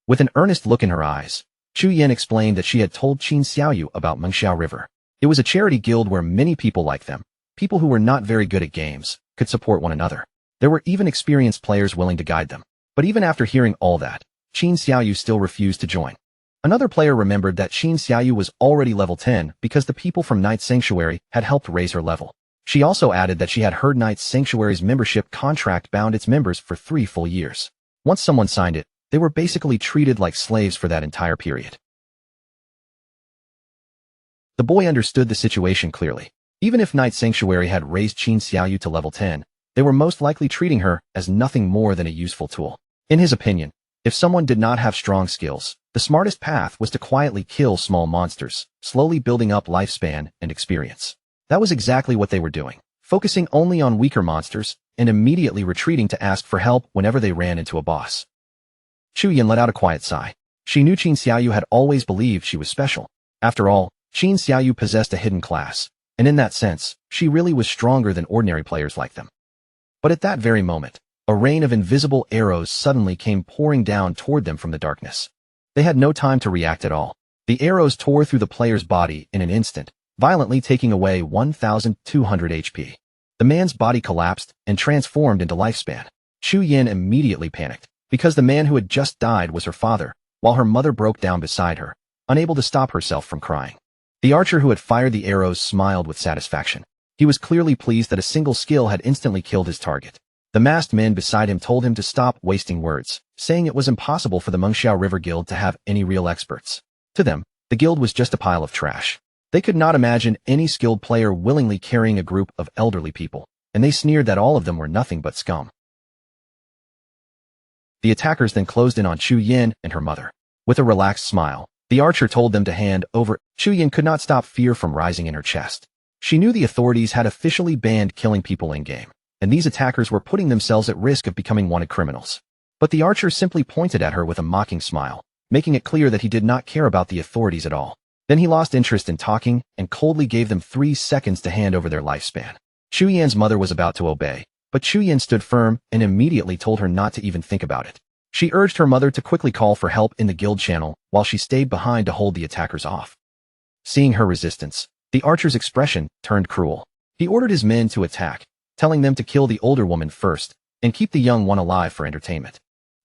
With an earnest look in her eyes, Chu Yan explained that she had told Qin Xiaoyu about Mengxiao River. It was a charity guild where many people like them, people who were not very good at games, could support one another. There were even experienced players willing to guide them. But even after hearing all that, Qin Xiaoyu still refused to join. Another player remembered that Qin Xiaoyu was already level 10 because the people from Knight's Sanctuary had helped raise her level. She also added that she had heard Knight's Sanctuary's membership contract bound its members for 3 full years. Once someone signed it, they were basically treated like slaves for that entire period. The boy understood the situation clearly. Even if Knight's Sanctuary had raised Qin Xiaoyu to level 10, they were most likely treating her as nothing more than a useful tool. In his opinion, if someone did not have strong skills, the smartest path was to quietly kill small monsters, slowly building up lifespan and experience. That was exactly what they were doing, focusing only on weaker monsters and immediately retreating to ask for help whenever they ran into a boss. Chu Yan let out a quiet sigh. She knew Qin Xiaoyu had always believed she was special. After all, Qin Xiaoyu possessed a hidden class, and in that sense, she really was stronger than ordinary players like them. But at that very moment, a rain of invisible arrows suddenly came pouring down toward them from the darkness. They had no time to react at all. The arrows tore through the player's body in an instant, violently taking away 1,200 HP. The man's body collapsed and transformed into lifespan. Chu Yan immediately panicked, because the man who had just died was her father, while her mother broke down beside her, unable to stop herself from crying. The archer who had fired the arrows smiled with satisfaction. He was clearly pleased that a single skill had instantly killed his target. The masked men beside him told him to stop wasting words, saying it was impossible for the Mengxiao River Guild to have any real experts. To them, the guild was just a pile of trash. They could not imagine any skilled player willingly carrying a group of elderly people, and they sneered that all of them were nothing but scum. The attackers then closed in on Chu Yan and her mother. With a relaxed smile, the archer told them to hand over. Chu Yan could not stop fear from rising in her chest. She knew the authorities had officially banned killing people in-game, and these attackers were putting themselves at risk of becoming wanted criminals. But the archer simply pointed at her with a mocking smile, making it clear that he did not care about the authorities at all. Then he lost interest in talking and coldly gave them 3 seconds to hand over their lifespan. Chu Yan's mother was about to obey, but Chu Yan stood firm and immediately told her not to even think about it. She urged her mother to quickly call for help in the guild channel while she stayed behind to hold the attackers off. Seeing her resistance, the archer's expression turned cruel. He ordered his men to attack, telling them to kill the older woman first and keep the young one alive for entertainment.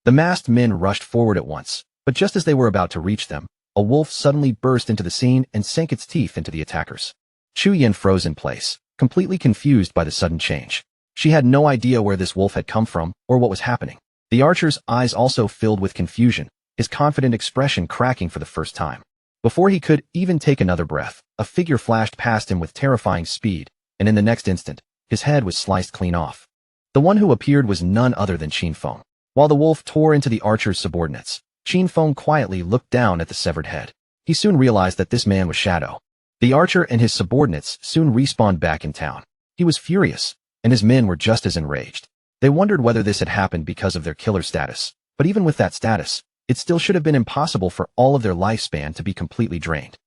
The masked men rushed forward at once, but just as they were about to reach them, a wolf suddenly burst into the scene and sank its teeth into the attackers. Chu Yan froze in place, completely confused by the sudden change. She had no idea where this wolf had come from or what was happening. The archer's eyes also filled with confusion, his confident expression cracking for the first time. Before he could even take another breath, a figure flashed past him with terrifying speed, and in the next instant, his head was sliced clean off. The one who appeared was none other than Qin Feng. While the wolf tore into the archer's subordinates, Qin Feng quietly looked down at the severed head. He soon realized that this man was Shadow. The archer and his subordinates soon respawned back in town. He was furious, and his men were just as enraged. They wondered whether this had happened because of their killer status, but even with that status, it still should have been impossible for all of their lifespan to be completely drained.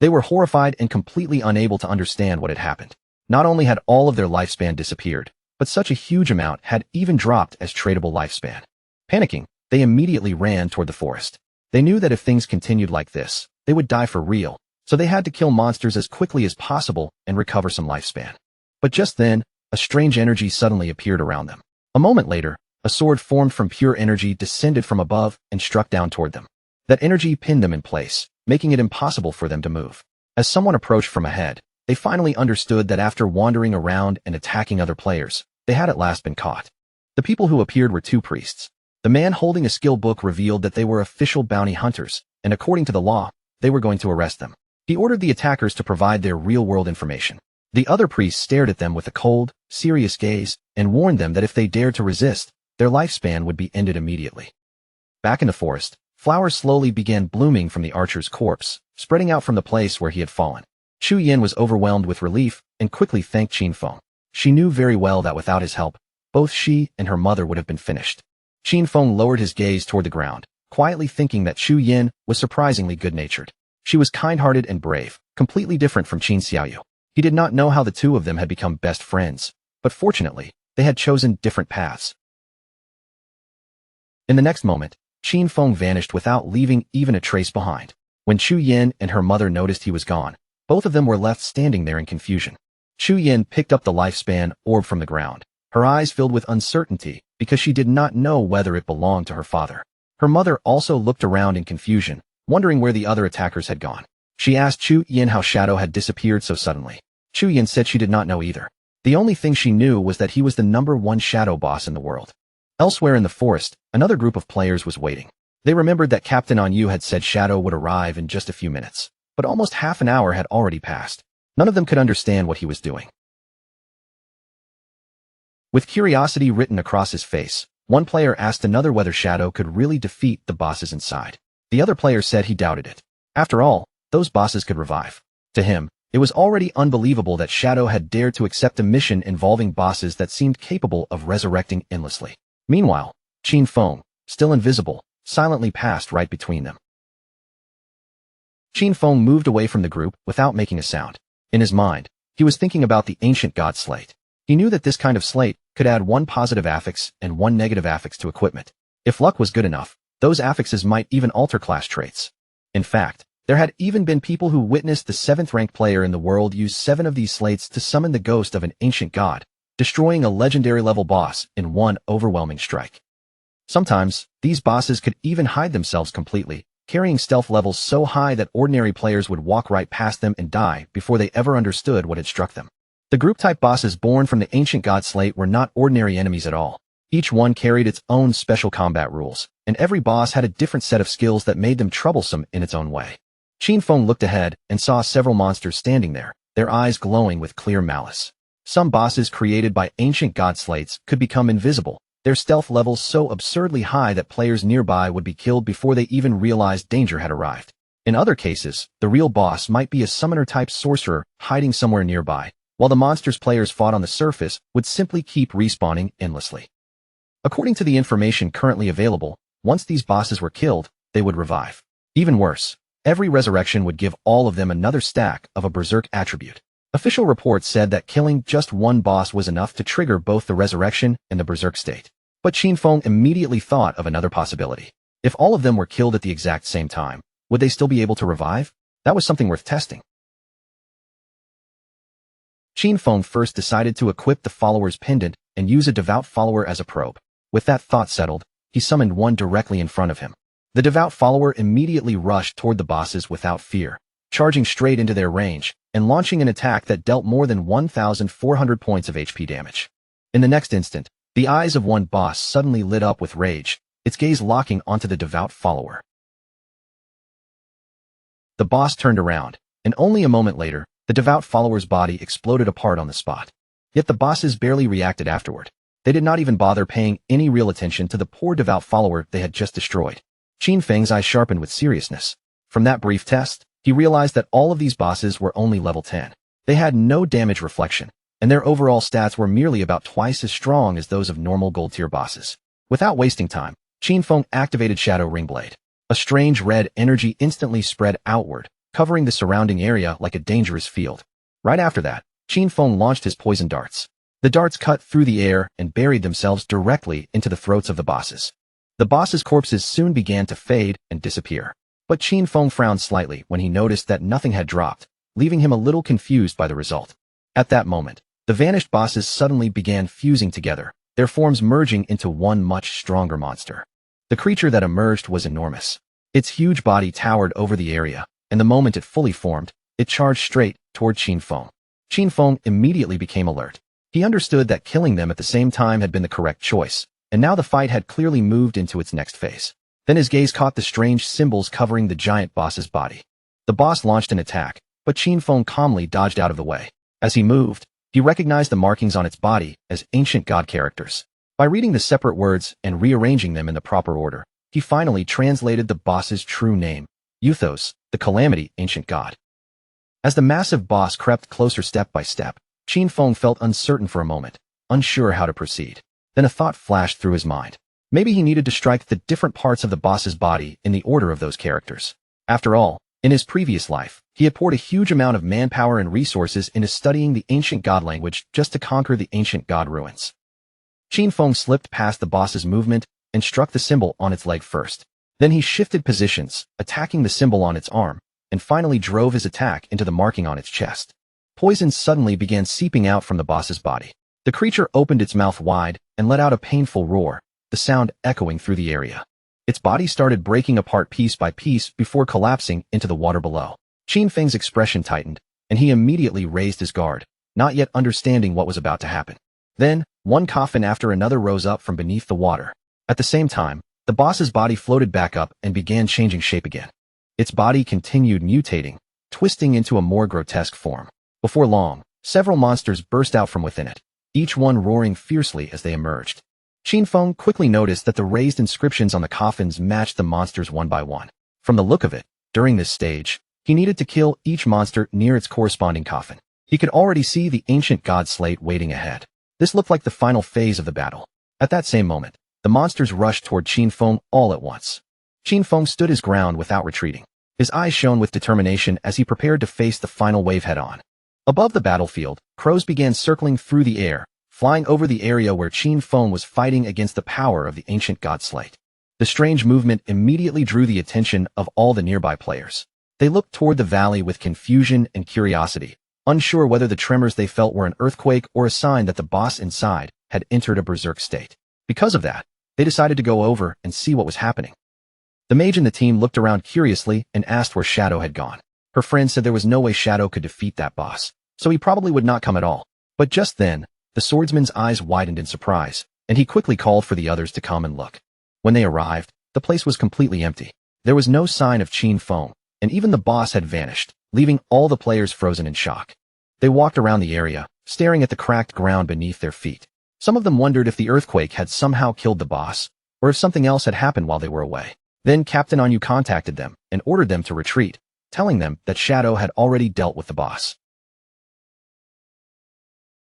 They were horrified and completely unable to understand what had happened. Not only had all of their lifespan disappeared, but such a huge amount had even dropped as tradable lifespan. Panicking, they immediately ran toward the forest. They knew that if things continued like this, they would die for real, so they had to kill monsters as quickly as possible and recover some lifespan. But just then, a strange energy suddenly appeared around them. A moment later, a sword formed from pure energy descended from above and struck down toward them. That energy pinned them in place, making it impossible for them to move. As someone approached from ahead, they finally understood that after wandering around and attacking other players, they had at last been caught. The people who appeared were two priests. The man holding a skill book revealed that they were official bounty hunters, and according to the law, they were going to arrest them. He ordered the attackers to provide their real-world information. The other priest stared at them with a cold, serious gaze and warned them that if they dared to resist, their lifespan would be ended immediately. Back in the forest, flowers slowly began blooming from the archer's corpse, spreading out from the place where he had fallen. Chu Yin was overwhelmed with relief and quickly thanked Qin Feng. She knew very well that without his help, both she and her mother would have been finished. Qin Feng lowered his gaze toward the ground, quietly thinking that Chu Yin was surprisingly good-natured. She was kind-hearted and brave, completely different from Qin Xiaoyu. He did not know how the two of them had become best friends, but fortunately, they had chosen different paths. In the next moment, Qin Feng vanished without leaving even a trace behind. When Chu Yin and her mother noticed he was gone, both of them were left standing there in confusion. Chu Yin picked up the lifespan orb from the ground, her eyes filled with uncertainty because she did not know whether it belonged to her father. Her mother also looked around in confusion, wondering where the other attackers had gone. She asked Chu Yin how Shadow had disappeared so suddenly. Chu Yin said she did not know either. The only thing she knew was that he was the #1 shadow boss in the world. Elsewhere in the forest, another group of players was waiting. They remembered that Captain Anyu had said Shadow would arrive in just a few minutes, but almost half an hour had already passed. None of them could understand what he was doing. With curiosity written across his face, one player asked another whether Shadow could really defeat the bosses inside. The other player said he doubted it. After all, those bosses could revive. To him, it was already unbelievable that Shadow had dared to accept a mission involving bosses that seemed capable of resurrecting endlessly. Meanwhile, Qin Feng, still invisible, silently passed right between them. Qin Feng moved away from the group without making a sound. In his mind, he was thinking about the ancient god slate. He knew that this kind of slate could add 1 positive affix and 1 negative affix to equipment. If luck was good enough, those affixes might even alter class traits. In fact, there had even been people who witnessed the 7th-ranked player in the world use 7 of these slates to summon the ghost of an ancient god, destroying a legendary-level boss in one overwhelming strike. Sometimes, these bosses could even hide themselves completely, carrying stealth levels so high that ordinary players would walk right past them and die before they ever understood what had struck them. The group-type bosses born from the ancient god slate were not ordinary enemies at all. Each one carried its own special combat rules, and every boss had a different set of skills that made them troublesome in its own way. Qin Feng looked ahead and saw several monsters standing there, their eyes glowing with clear malice. Some bosses created by ancient god slates could become invisible, their stealth levels so absurdly high that players nearby would be killed before they even realized danger had arrived. In other cases, the real boss might be a summoner-type sorcerer hiding somewhere nearby, while the monsters players fought on the surface would simply keep respawning endlessly. According to the information currently available, once these bosses were killed, they would revive. Even worse, every resurrection would give all of them another stack of a berserk attribute. Official reports said that killing just one boss was enough to trigger both the resurrection and the berserk state. But Qin Feng immediately thought of another possibility. If all of them were killed at the exact same time, would they still be able to revive? That was something worth testing. Qin Feng first decided to equip the follower's pendant and use a devout follower as a probe. With that thought settled, he summoned one directly in front of him. The devout follower immediately rushed toward the bosses without fear, charging straight into their range and launching an attack that dealt more than 1,400 points of HP damage. In the next instant, the eyes of one boss suddenly lit up with rage, its gaze locking onto the devout follower. The boss turned around, and only a moment later, the devout follower's body exploded apart on the spot. Yet the bosses barely reacted afterward. They did not even bother paying any real attention to the poor devout follower they had just destroyed. Qin Feng's eyes sharpened with seriousness. From that brief test, he realized that all of these bosses were only level 10. They had no damage reflection, and their overall stats were merely about twice as strong as those of normal gold tier bosses. Without wasting time, Qin Feng activated Shadow Ringblade. A strange red energy instantly spread outward, covering the surrounding area like a dangerous field. Right after that, Qin Feng launched his poison darts. The darts cut through the air and buried themselves directly into the throats of the bosses. The bosses' corpses soon began to fade and disappear. But Qin Feng frowned slightly when he noticed that nothing had dropped, leaving him a little confused by the result. At that moment, the vanished bosses suddenly began fusing together, their forms merging into one much stronger monster. The creature that emerged was enormous. Its huge body towered over the area, and the moment it fully formed, it charged straight toward Qin Feng. Qin Feng immediately became alert. He understood that killing them at the same time had been the correct choice, and now the fight had clearly moved into its next phase. Then his gaze caught the strange symbols covering the giant boss's body. The boss launched an attack, but Qin Feng calmly dodged out of the way. As he moved, he recognized the markings on its body as ancient god characters. By reading the separate words and rearranging them in the proper order, he finally translated the boss's true name, Euthos, the Calamity Ancient God. As the massive boss crept closer step by step, Qin Feng felt uncertain for a moment, unsure how to proceed. Then a thought flashed through his mind. Maybe he needed to strike the different parts of the boss's body in the order of those characters. After all, in his previous life, he had poured a huge amount of manpower and resources into studying the ancient god language just to conquer the ancient god ruins. Qin Feng slipped past the boss's movement and struck the symbol on its leg first. Then he shifted positions, attacking the symbol on its arm, and finally drove his attack into the marking on its chest. Poison suddenly began seeping out from the boss's body. The creature opened its mouth wide and let out a painful roar, the sound echoing through the area. Its body started breaking apart piece by piece before collapsing into the water below. Qin Feng's expression tightened, and he immediately raised his guard, not yet understanding what was about to happen. Then, one coffin after another rose up from beneath the water. At the same time, the boss's body floated back up and began changing shape again. Its body continued mutating, twisting into a more grotesque form. Before long, several monsters burst out from within it, each one roaring fiercely as they emerged. Qin Feng quickly noticed that the raised inscriptions on the coffins matched the monsters one by one. From the look of it, during this stage, he needed to kill each monster near its corresponding coffin. He could already see the ancient god slate waiting ahead. This looked like the final phase of the battle. At that same moment, the monsters rushed toward Qin Feng all at once. Qin Feng stood his ground without retreating. His eyes shone with determination as he prepared to face the final wave head-on. Above the battlefield, crows began circling through the air, flying over the area where Qin Feng was fighting against the power of the ancient god slate. The strange movement immediately drew the attention of all the nearby players. They looked toward the valley with confusion and curiosity, unsure whether the tremors they felt were an earthquake or a sign that the boss inside had entered a berserk state. Because of that, they decided to go over and see what was happening. The mage in the team looked around curiously and asked where Shadow had gone. Her friend said there was no way Shadow could defeat that boss, so he probably would not come at all. But just then, the swordsman's eyes widened in surprise, and he quickly called for the others to come and look. When they arrived, the place was completely empty. There was no sign of Qin Feng, and even the boss had vanished, leaving all the players frozen in shock. They walked around the area, staring at the cracked ground beneath their feet. Some of them wondered if the earthquake had somehow killed the boss, or if something else had happened while they were away. Then Captain Anu contacted them and ordered them to retreat, telling them that Shadow had already dealt with the boss.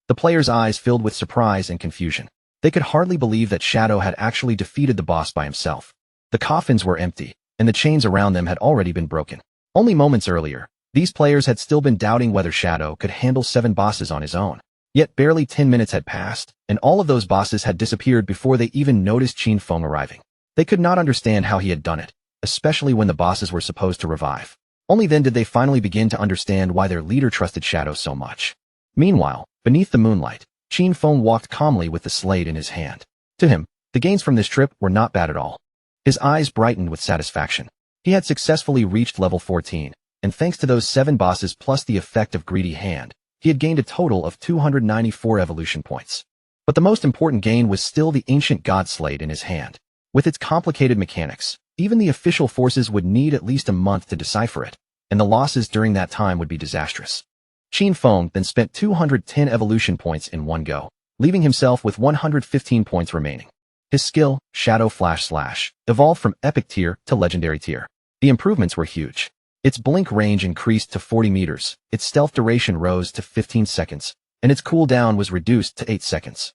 The players' eyes filled with surprise and confusion. They could hardly believe that Shadow had actually defeated the boss by himself. The coffins were empty, and the chains around them had already been broken. Only moments earlier, these players had still been doubting whether Shadow could handle 7 bosses on his own. Yet barely 10 minutes had passed, and all of those bosses had disappeared before they even noticed Qin Feng arriving. They could not understand how he had done it, especially when the bosses were supposed to revive. Only then did they finally begin to understand why their leader trusted Shadow so much. Meanwhile, beneath the moonlight, Qin Feng walked calmly with the slate in his hand. To him, the gains from this trip were not bad at all. His eyes brightened with satisfaction. He had successfully reached level 14, and thanks to those 7 bosses plus the effect of Greedy Hand, he had gained a total of 294 evolution points. But the most important gain was still the ancient god slate in his hand. With its complicated mechanics, even the official forces would need at least a month to decipher it, and the losses during that time would be disastrous. Qin Feng then spent 210 evolution points in one go, leaving himself with 115 points remaining. His skill, Shadow Flash Slash, evolved from epic tier to legendary tier. The improvements were huge. Its blink range increased to 40 meters, its stealth duration rose to 15 seconds, and its cooldown was reduced to 8 seconds.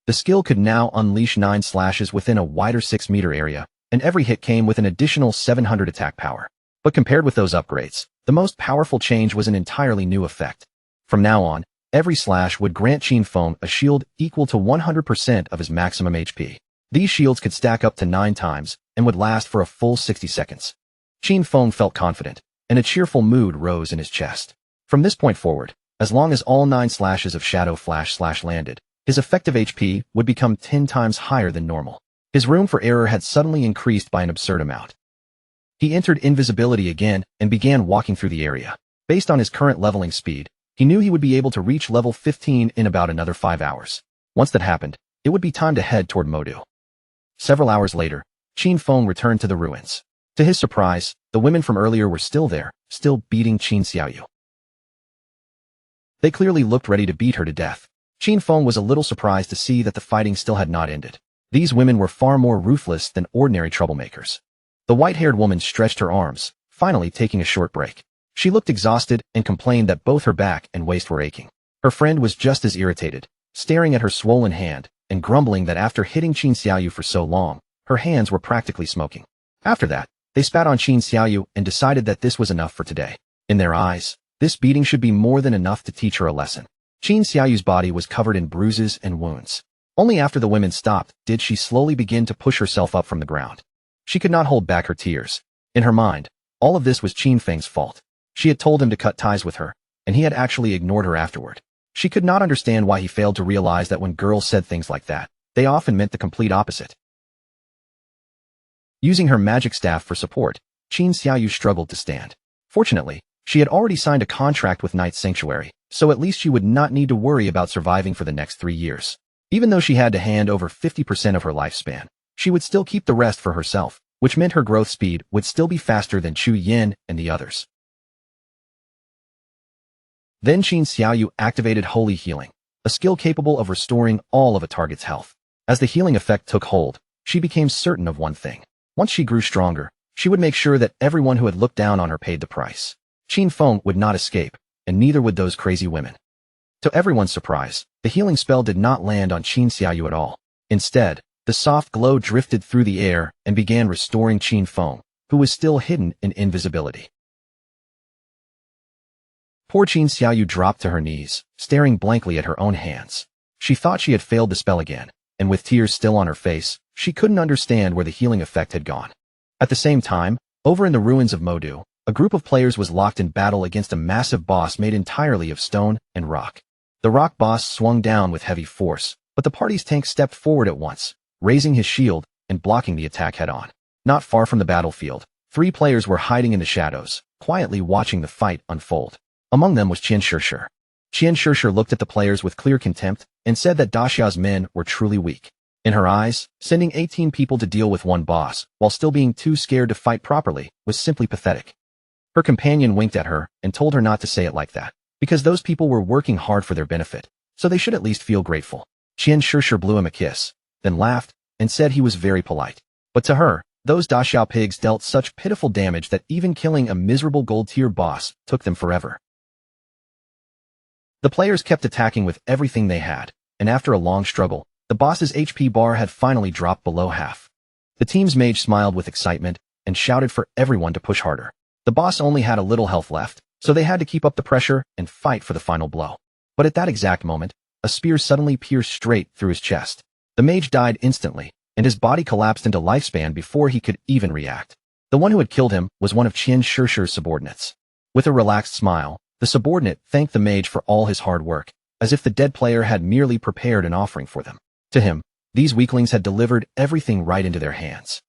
The skill could now unleash 9 slashes within a wider 6-meter area, and every hit came with an additional 700 attack power. But compared with those upgrades, the most powerful change was an entirely new effect. From now on, every slash would grant Qin Feng a shield equal to 100% of his maximum HP. These shields could stack up to 9 times, and would last for a full 60 seconds. Qin Feng felt confident, and a cheerful mood rose in his chest. From this point forward, as long as all 9 slashes of Shadow Flash landed, his effective HP would become 10 times higher than normal. His room for error had suddenly increased by an absurd amount. He entered invisibility again and began walking through the area. Based on his current leveling speed, he knew he would be able to reach level 15 in about another 5 hours. Once that happened, it would be time to head toward Modu. Several hours later, Qin Feng returned to the ruins. To his surprise, the women from earlier were still there, still beating Qin Xiaoyu. They clearly looked ready to beat her to death. Qin Feng was a little surprised to see that the fighting still had not ended. These women were far more ruthless than ordinary troublemakers. The white-haired woman stretched her arms, finally taking a short break. She looked exhausted and complained that both her back and waist were aching. Her friend was just as irritated, staring at her swollen hand and grumbling that after hitting Qin Xiaoyu for so long, her hands were practically smoking. After that, they spat on Qin Xiaoyu and decided that this was enough for today. In their eyes, this beating should be more than enough to teach her a lesson. Qin Xiaoyu's body was covered in bruises and wounds. Only after the women stopped did she slowly begin to push herself up from the ground. She could not hold back her tears. In her mind, all of this was Qin Feng's fault. She had told him to cut ties with her, and he had actually ignored her afterward. She could not understand why he failed to realize that when girls said things like that, they often meant the complete opposite. Using her magic staff for support, Qin Xiaoyu struggled to stand. Fortunately, she had already signed a contract with Knight's Sanctuary, so at least she would not need to worry about surviving for the next 3 years. Even though she had to hand over 50% of her lifespan, she would still keep the rest for herself, which meant her growth speed would still be faster than Chu Yin and the others. Then Qin Xiaoyu activated Holy Healing, a skill capable of restoring all of a target's health. As the healing effect took hold, she became certain of one thing. Once she grew stronger, she would make sure that everyone who had looked down on her paid the price. Qin Feng would not escape, and neither would those crazy women. To everyone's surprise, the healing spell did not land on Qin Xiaoyu at all. Instead, the soft glow drifted through the air and began restoring Qin Feng, who was still hidden in invisibility. Poor Qin Xiaoyu dropped to her knees, staring blankly at her own hands. She thought she had failed the spell again, and with tears still on her face, she couldn't understand where the healing effect had gone. At the same time, over in the ruins of Modu, a group of players was locked in battle against a massive boss made entirely of stone and rock. The rock boss swung down with heavy force, but the party's tank stepped forward at once, raising his shield and blocking the attack head-on. Not far from the battlefield, 3 players were hiding in the shadows, quietly watching the fight unfold. Among them was Qian Shishir. Qian Shishir looked at the players with clear contempt and said that Daxia's men were truly weak. In her eyes, sending 18 people to deal with one boss, while still being too scared to fight properly, was simply pathetic. Her companion winked at her and told her not to say it like that, because those people were working hard for their benefit, so they should at least feel grateful. Qian Shishir blew him a kiss, then laughed, and said he was very polite. But to her, those Daxiao pigs dealt such pitiful damage that even killing a miserable gold-tier boss took them forever. The players kept attacking with everything they had, and after a long struggle, the boss's HP bar had finally dropped below half. The team's mage smiled with excitement and shouted for everyone to push harder. The boss only had a little health left, so they had to keep up the pressure and fight for the final blow. But at that exact moment, a spear suddenly pierced straight through his chest. The mage died instantly, and his body collapsed into lifespan before he could even react. The one who had killed him was one of Qian Shishir's subordinates. With a relaxed smile, the subordinate thanked the mage for all his hard work, as if the dead player had merely prepared an offering for them. To him, these weaklings had delivered everything right into their hands.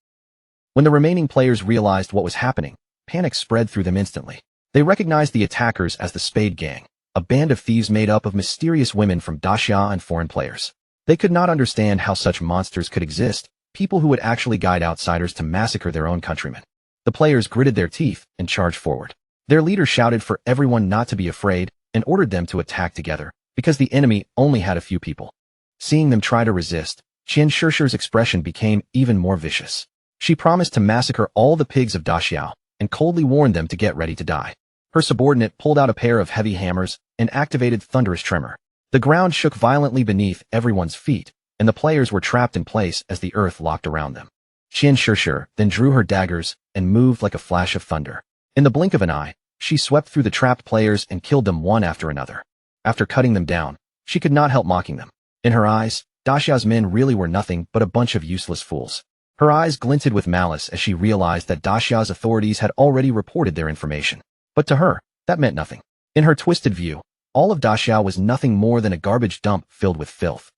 When the remaining players realized what was happening, panic spread through them instantly. They recognized the attackers as the Spade Gang, a band of thieves made up of mysterious women from Daxia and foreign players. They could not understand how such monsters could exist, people who would actually guide outsiders to massacre their own countrymen. The players gritted their teeth and charged forward. Their leader shouted for everyone not to be afraid and ordered them to attack together, because the enemy only had a few people. Seeing them try to resist, Qian Shishir's expression became even more vicious. She promised to massacre all the pigs of Daxiao, and coldly warned them to get ready to die. Her subordinate pulled out a pair of heavy hammers and activated thunderous tremor. The ground shook violently beneath everyone's feet, and the players were trapped in place as the earth locked around them. Qian Shishir then drew her daggers and moved like a flash of thunder. In the blink of an eye, she swept through the trapped players and killed them one after another. After cutting them down, she could not help mocking them. In her eyes, Daxia's men really were nothing but a bunch of useless fools. Her eyes glinted with malice as she realized that Daxia's authorities had already reported their information. But to her, that meant nothing. In her twisted view, all of Daxia was nothing more than a garbage dump filled with filth.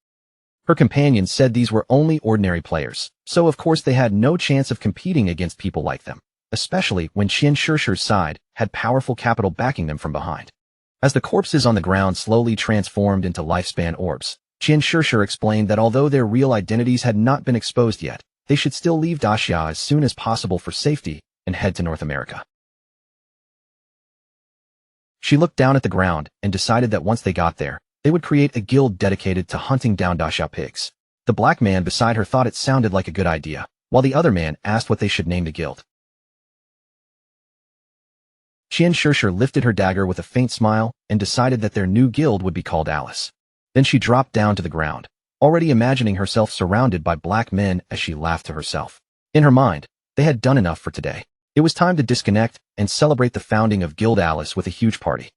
Her companions said these were only ordinary players, so of course they had no chance of competing against people like them, especially when Qian Shishir's side had powerful capital backing them from behind. As the corpses on the ground slowly transformed into lifespan orbs, Qian Shishir explained that although their real identities had not been exposed yet, they should still leave Daxia as soon as possible for safety and head to North America. She looked down at the ground and decided that once they got there, they would create a guild dedicated to hunting down Daxia pigs. The black man beside her thought it sounded like a good idea, while the other man asked what they should name the guild. Qian Shishir lifted her dagger with a faint smile and decided that their new guild would be called Alice. Then she dropped down to the ground, already imagining herself surrounded by black men as she laughed to herself. In her mind, they had done enough for today. It was time to disconnect and celebrate the founding of Guild Alice with a huge party.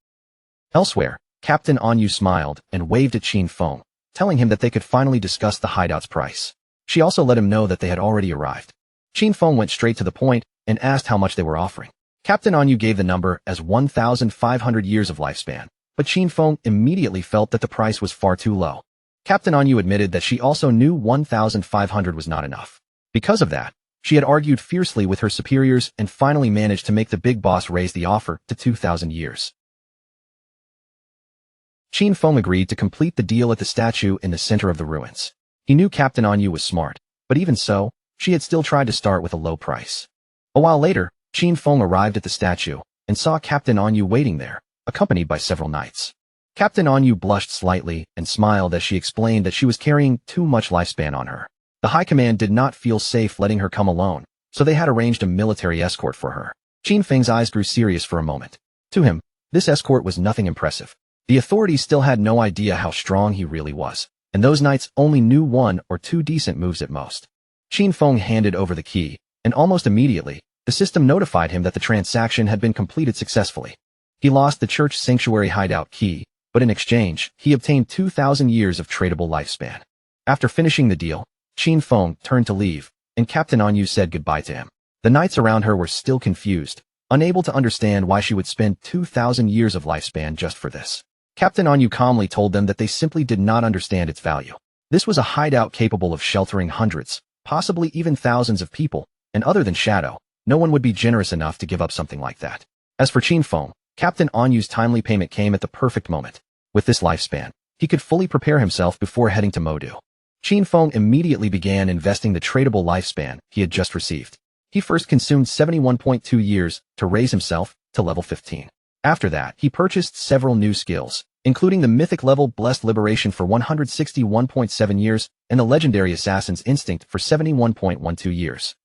Elsewhere, Captain Anyu smiled and waved at Qin Feng, telling him that they could finally discuss the hideout's price. She also let him know that they had already arrived. Qin Feng went straight to the point and asked how much they were offering. Captain Anyu gave the number as 1,500 years of lifespan, but Qin Feng immediately felt that the price was far too low. Captain Anyu admitted that she also knew 1,500 was not enough. Because of that, she had argued fiercely with her superiors and finally managed to make the big boss raise the offer to 2,000 years. Qin Feng agreed to complete the deal at the statue in the center of the ruins. He knew Captain Anyu was smart, but even so, she had still tried to start with a low price. A while later, Qin Feng arrived at the statue and saw Captain Anyu waiting there, accompanied by several knights. Captain Anyu blushed slightly and smiled as she explained that she was carrying too much lifespan on her. The High Command did not feel safe letting her come alone, so they had arranged a military escort for her. Qin Feng's eyes grew serious for a moment. To him, this escort was nothing impressive. The authorities still had no idea how strong he really was, and those knights only knew one or two decent moves at most. Qin Feng handed over the key, and almost immediately, the system notified him that the transaction had been completed successfully. He lost the church sanctuary hideout key, but in exchange, he obtained 2,000 years of tradable lifespan. After finishing the deal, Qin Feng turned to leave, and Captain Anyu said goodbye to him. The knights around her were still confused, unable to understand why she would spend 2,000 years of lifespan just for this. Captain Anyu calmly told them that they simply did not understand its value. This was a hideout capable of sheltering hundreds, possibly even thousands of people, and other than Shadow, no one would be generous enough to give up something like that. As for Qin Feng, Captain Anyu's timely payment came at the perfect moment. With this lifespan, he could fully prepare himself before heading to Modu. Qin Feng immediately began investing the tradable lifespan he had just received. He first consumed 71.2 years to raise himself to level 15. After that, he purchased several new skills, including the mythic level Blessed Liberation for 161.7 years and the legendary Assassin's Instinct for 71.12 years.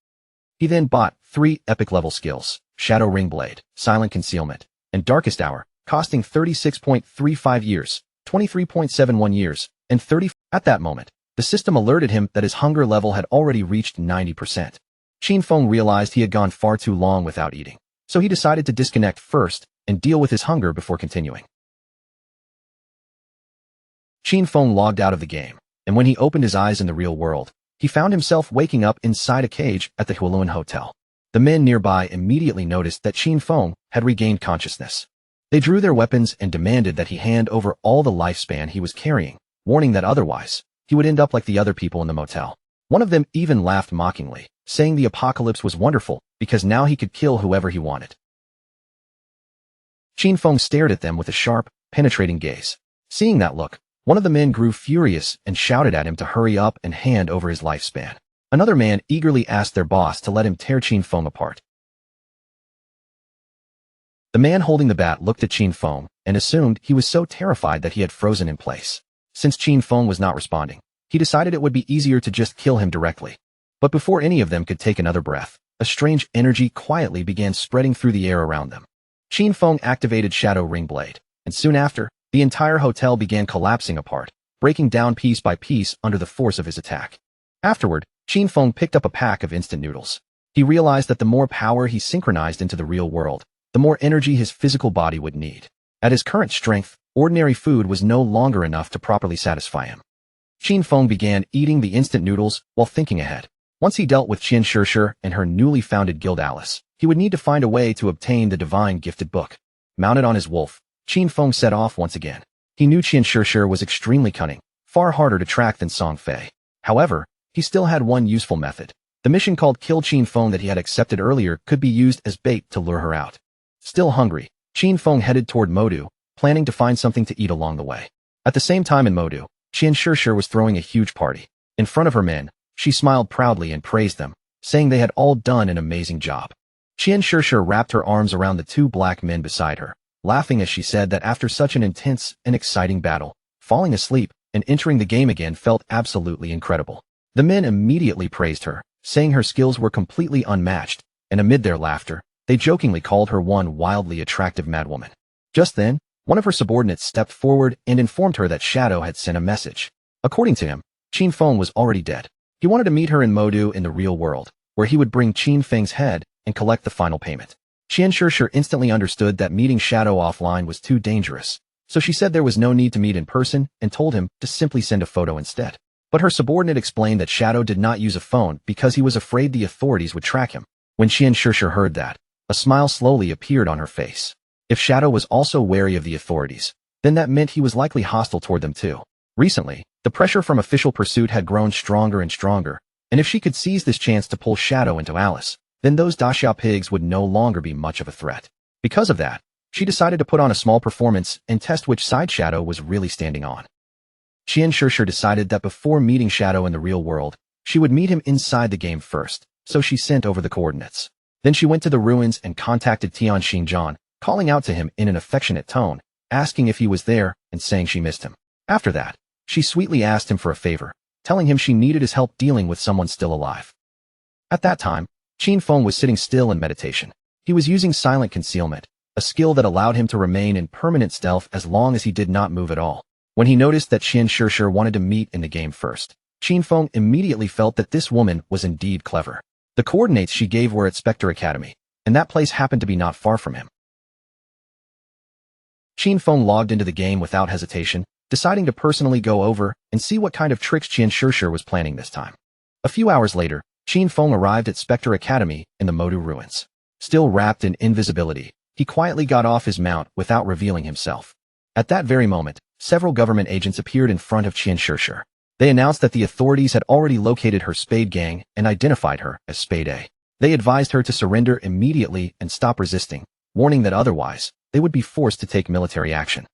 He then bought 3 epic level skills, Shadow Ring Blade, Silent Concealment, and Darkest Hour, costing 36.35 years, 23.71 years, and 30. At that moment, the system alerted him that his hunger level had already reached 90%. Qin Feng realized he had gone far too long without eating, so he decided to disconnect first and deal with his hunger before continuing. Qin Feng logged out of the game, and when he opened his eyes in the real world, he found himself waking up inside a cage at the Huoluan Hotel. The men nearby immediately noticed that Qin Feng had regained consciousness. They drew their weapons and demanded that he hand over all the lifespan he was carrying, warning that otherwise, he would end up like the other people in the motel. One of them even laughed mockingly, saying the apocalypse was wonderful because now he could kill whoever he wanted. Qin Feng stared at them with a sharp, penetrating gaze. Seeing that look, one of the men grew furious and shouted at him to hurry up and hand over his lifespan. Another man eagerly asked their boss to let him tear Qin Feng apart. The man holding the bat looked at Qin Feng and assumed he was so terrified that he had frozen in place. Since Qin Feng was not responding, he decided it would be easier to just kill him directly. But before any of them could take another breath, a strange energy quietly began spreading through the air around them. Qin Feng activated Shadow Ring Blade, and soon after, the entire hotel began collapsing apart, breaking down piece by piece under the force of his attack. Afterward, Qin Feng picked up a pack of instant noodles. He realized that the more power he synchronized into the real world, the more energy his physical body would need. At his current strength, ordinary food was no longer enough to properly satisfy him. Qin Feng began eating the instant noodles while thinking ahead. Once he dealt with Qian Shishir and her newly founded guild Alice, he would need to find a way to obtain the divine gifted book. Mounted on his wolf, Qin Feng set off once again. He knew Qian Shishir was extremely cunning, far harder to track than Song Fei. However, he still had one useful method. The mission called Kill Qin Feng that he had accepted earlier could be used as bait to lure her out. Still hungry, Qin Feng headed toward Modu, planning to find something to eat along the way. At the same time in Modu, Qian Shishir was throwing a huge party. In front of her men, she smiled proudly and praised them, saying they had all done an amazing job. Qian Shishir wrapped her arms around the two black men beside her, laughing as she said that after such an intense and exciting battle, falling asleep and entering the game again felt absolutely incredible. The men immediately praised her, saying her skills were completely unmatched, and amid their laughter, they jokingly called her one wildly attractive madwoman. Just then, one of her subordinates stepped forward and informed her that Shadow had sent a message. According to him, Qin Feng was already dead. He wanted to meet her in Modu in the real world, where he would bring Qin Feng's head and collect the final payment. Qian Shishir instantly understood that meeting Shadow offline was too dangerous, so she said there was no need to meet in person and told him to simply send a photo instead. But her subordinate explained that Shadow did not use a phone because he was afraid the authorities would track him. When Qian Shishir heard that, a smile slowly appeared on her face. If Shadow was also wary of the authorities, then that meant he was likely hostile toward them too. Recently, the pressure from official pursuit had grown stronger and stronger, and if she could seize this chance to pull Shadow into Alice, then those Daxia pigs would no longer be much of a threat. Because of that, she decided to put on a small performance and test which side Shadow was really standing on. Qian Shishir decided that before meeting Shadow in the real world, she would meet him inside the game first, so she sent over the coordinates. Then she went to the ruins and contacted Tian Xinjian, calling out to him in an affectionate tone, asking if he was there and saying she missed him. After that, she sweetly asked him for a favor, telling him she needed his help dealing with someone still alive. At that time, Qin Feng was sitting still in meditation. He was using silent concealment, a skill that allowed him to remain in permanent stealth as long as he did not move at all. When he noticed that Qian Shishir wanted to meet in the game first, Qin Feng immediately felt that this woman was indeed clever. The coordinates she gave were at Spectre Academy, and that place happened to be not far from him. Qin Feng logged into the game without hesitation, deciding to personally go over and see what kind of tricks Qian Shishir was planning this time. A few hours later, Qin Feng arrived at Spectre Academy in the Modu ruins. Still wrapped in invisibility, he quietly got off his mount without revealing himself. At that very moment, several government agents appeared in front of Qian Shishir. They announced that the authorities had already located her Spade gang and identified her as Spade A. They advised her to surrender immediately and stop resisting, warning that otherwise, they would be forced to take military action.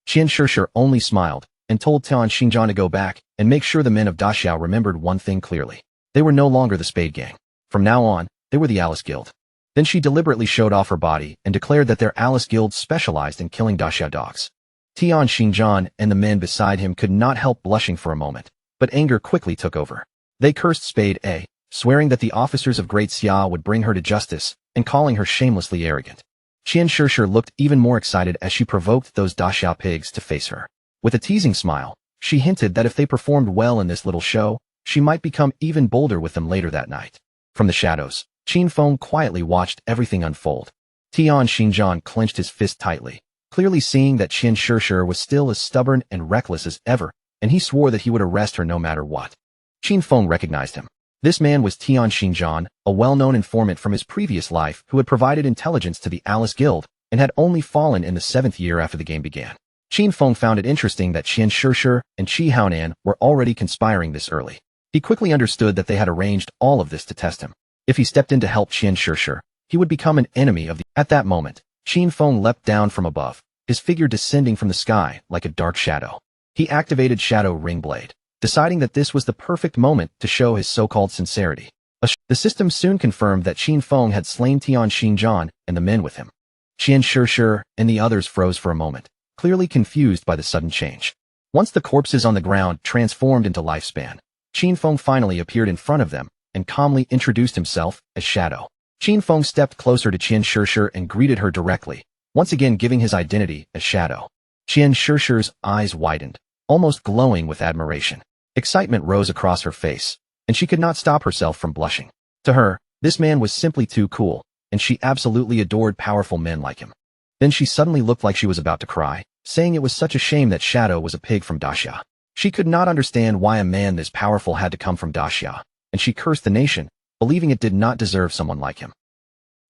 Qian Shishir only smiled and told Tian Xinjian to go back and make sure the men of Daxiao remembered one thing clearly. They were no longer the Spade gang. From now on, they were the Alice Guild. Then she deliberately showed off her body and declared that their Alice Guild specialized in killing Daxiao dogs. Tian Xinjian and the men beside him could not help blushing for a moment, but anger quickly took over. They cursed Spade A, swearing that the officers of Great Xia would bring her to justice and calling her shamelessly arrogant. Qian Shishir looked even more excited as she provoked those Daxiao pigs to face her. With a teasing smile, she hinted that if they performed well in this little show, she might become even bolder with them later that night. From the shadows, Qin Feng quietly watched everything unfold. Tian Xinjian clenched his fist tightly, clearly seeing that Qian Shishir was still as stubborn and reckless as ever, and he swore that he would arrest her no matter what. Qin Feng recognized him. This man was Tian Xinjian, a well-known informant from his previous life who had provided intelligence to the Alice Guild and had only fallen in the 7th year after the game began. Qin Feng found it interesting that Qian Shishir and Qi Haonan were already conspiring this early. He quickly understood that they had arranged all of this to test him. If he stepped in to help Qian Shishir, he would become an enemy of the... At that moment, Qin Feng leapt down from above, his figure descending from the sky like a dark shadow. He activated Shadow Ring Blade, deciding that this was the perfect moment to show his so-called sincerity. The system soon confirmed that Qin Feng had slain Tian Xinjian and the men with him. Qian Shishir and the others froze for a moment, clearly confused by the sudden change. Once the corpses on the ground transformed into lifespan, Qin Feng finally appeared in front of them, and calmly introduced himself as Shadow. Qin Feng stepped closer to Qian Shishir and greeted her directly, once again giving his identity as Shadow. Qian Shishir's eyes widened, almost glowing with admiration. Excitement rose across her face, and she could not stop herself from blushing. To her, this man was simply too cool, and she absolutely adored powerful men like him. Then she suddenly looked like she was about to cry, saying it was such a shame that Shadow was a pig from Daxia. She could not understand why a man this powerful had to come from Daxia, and she cursed the nation, believing it did not deserve someone like him.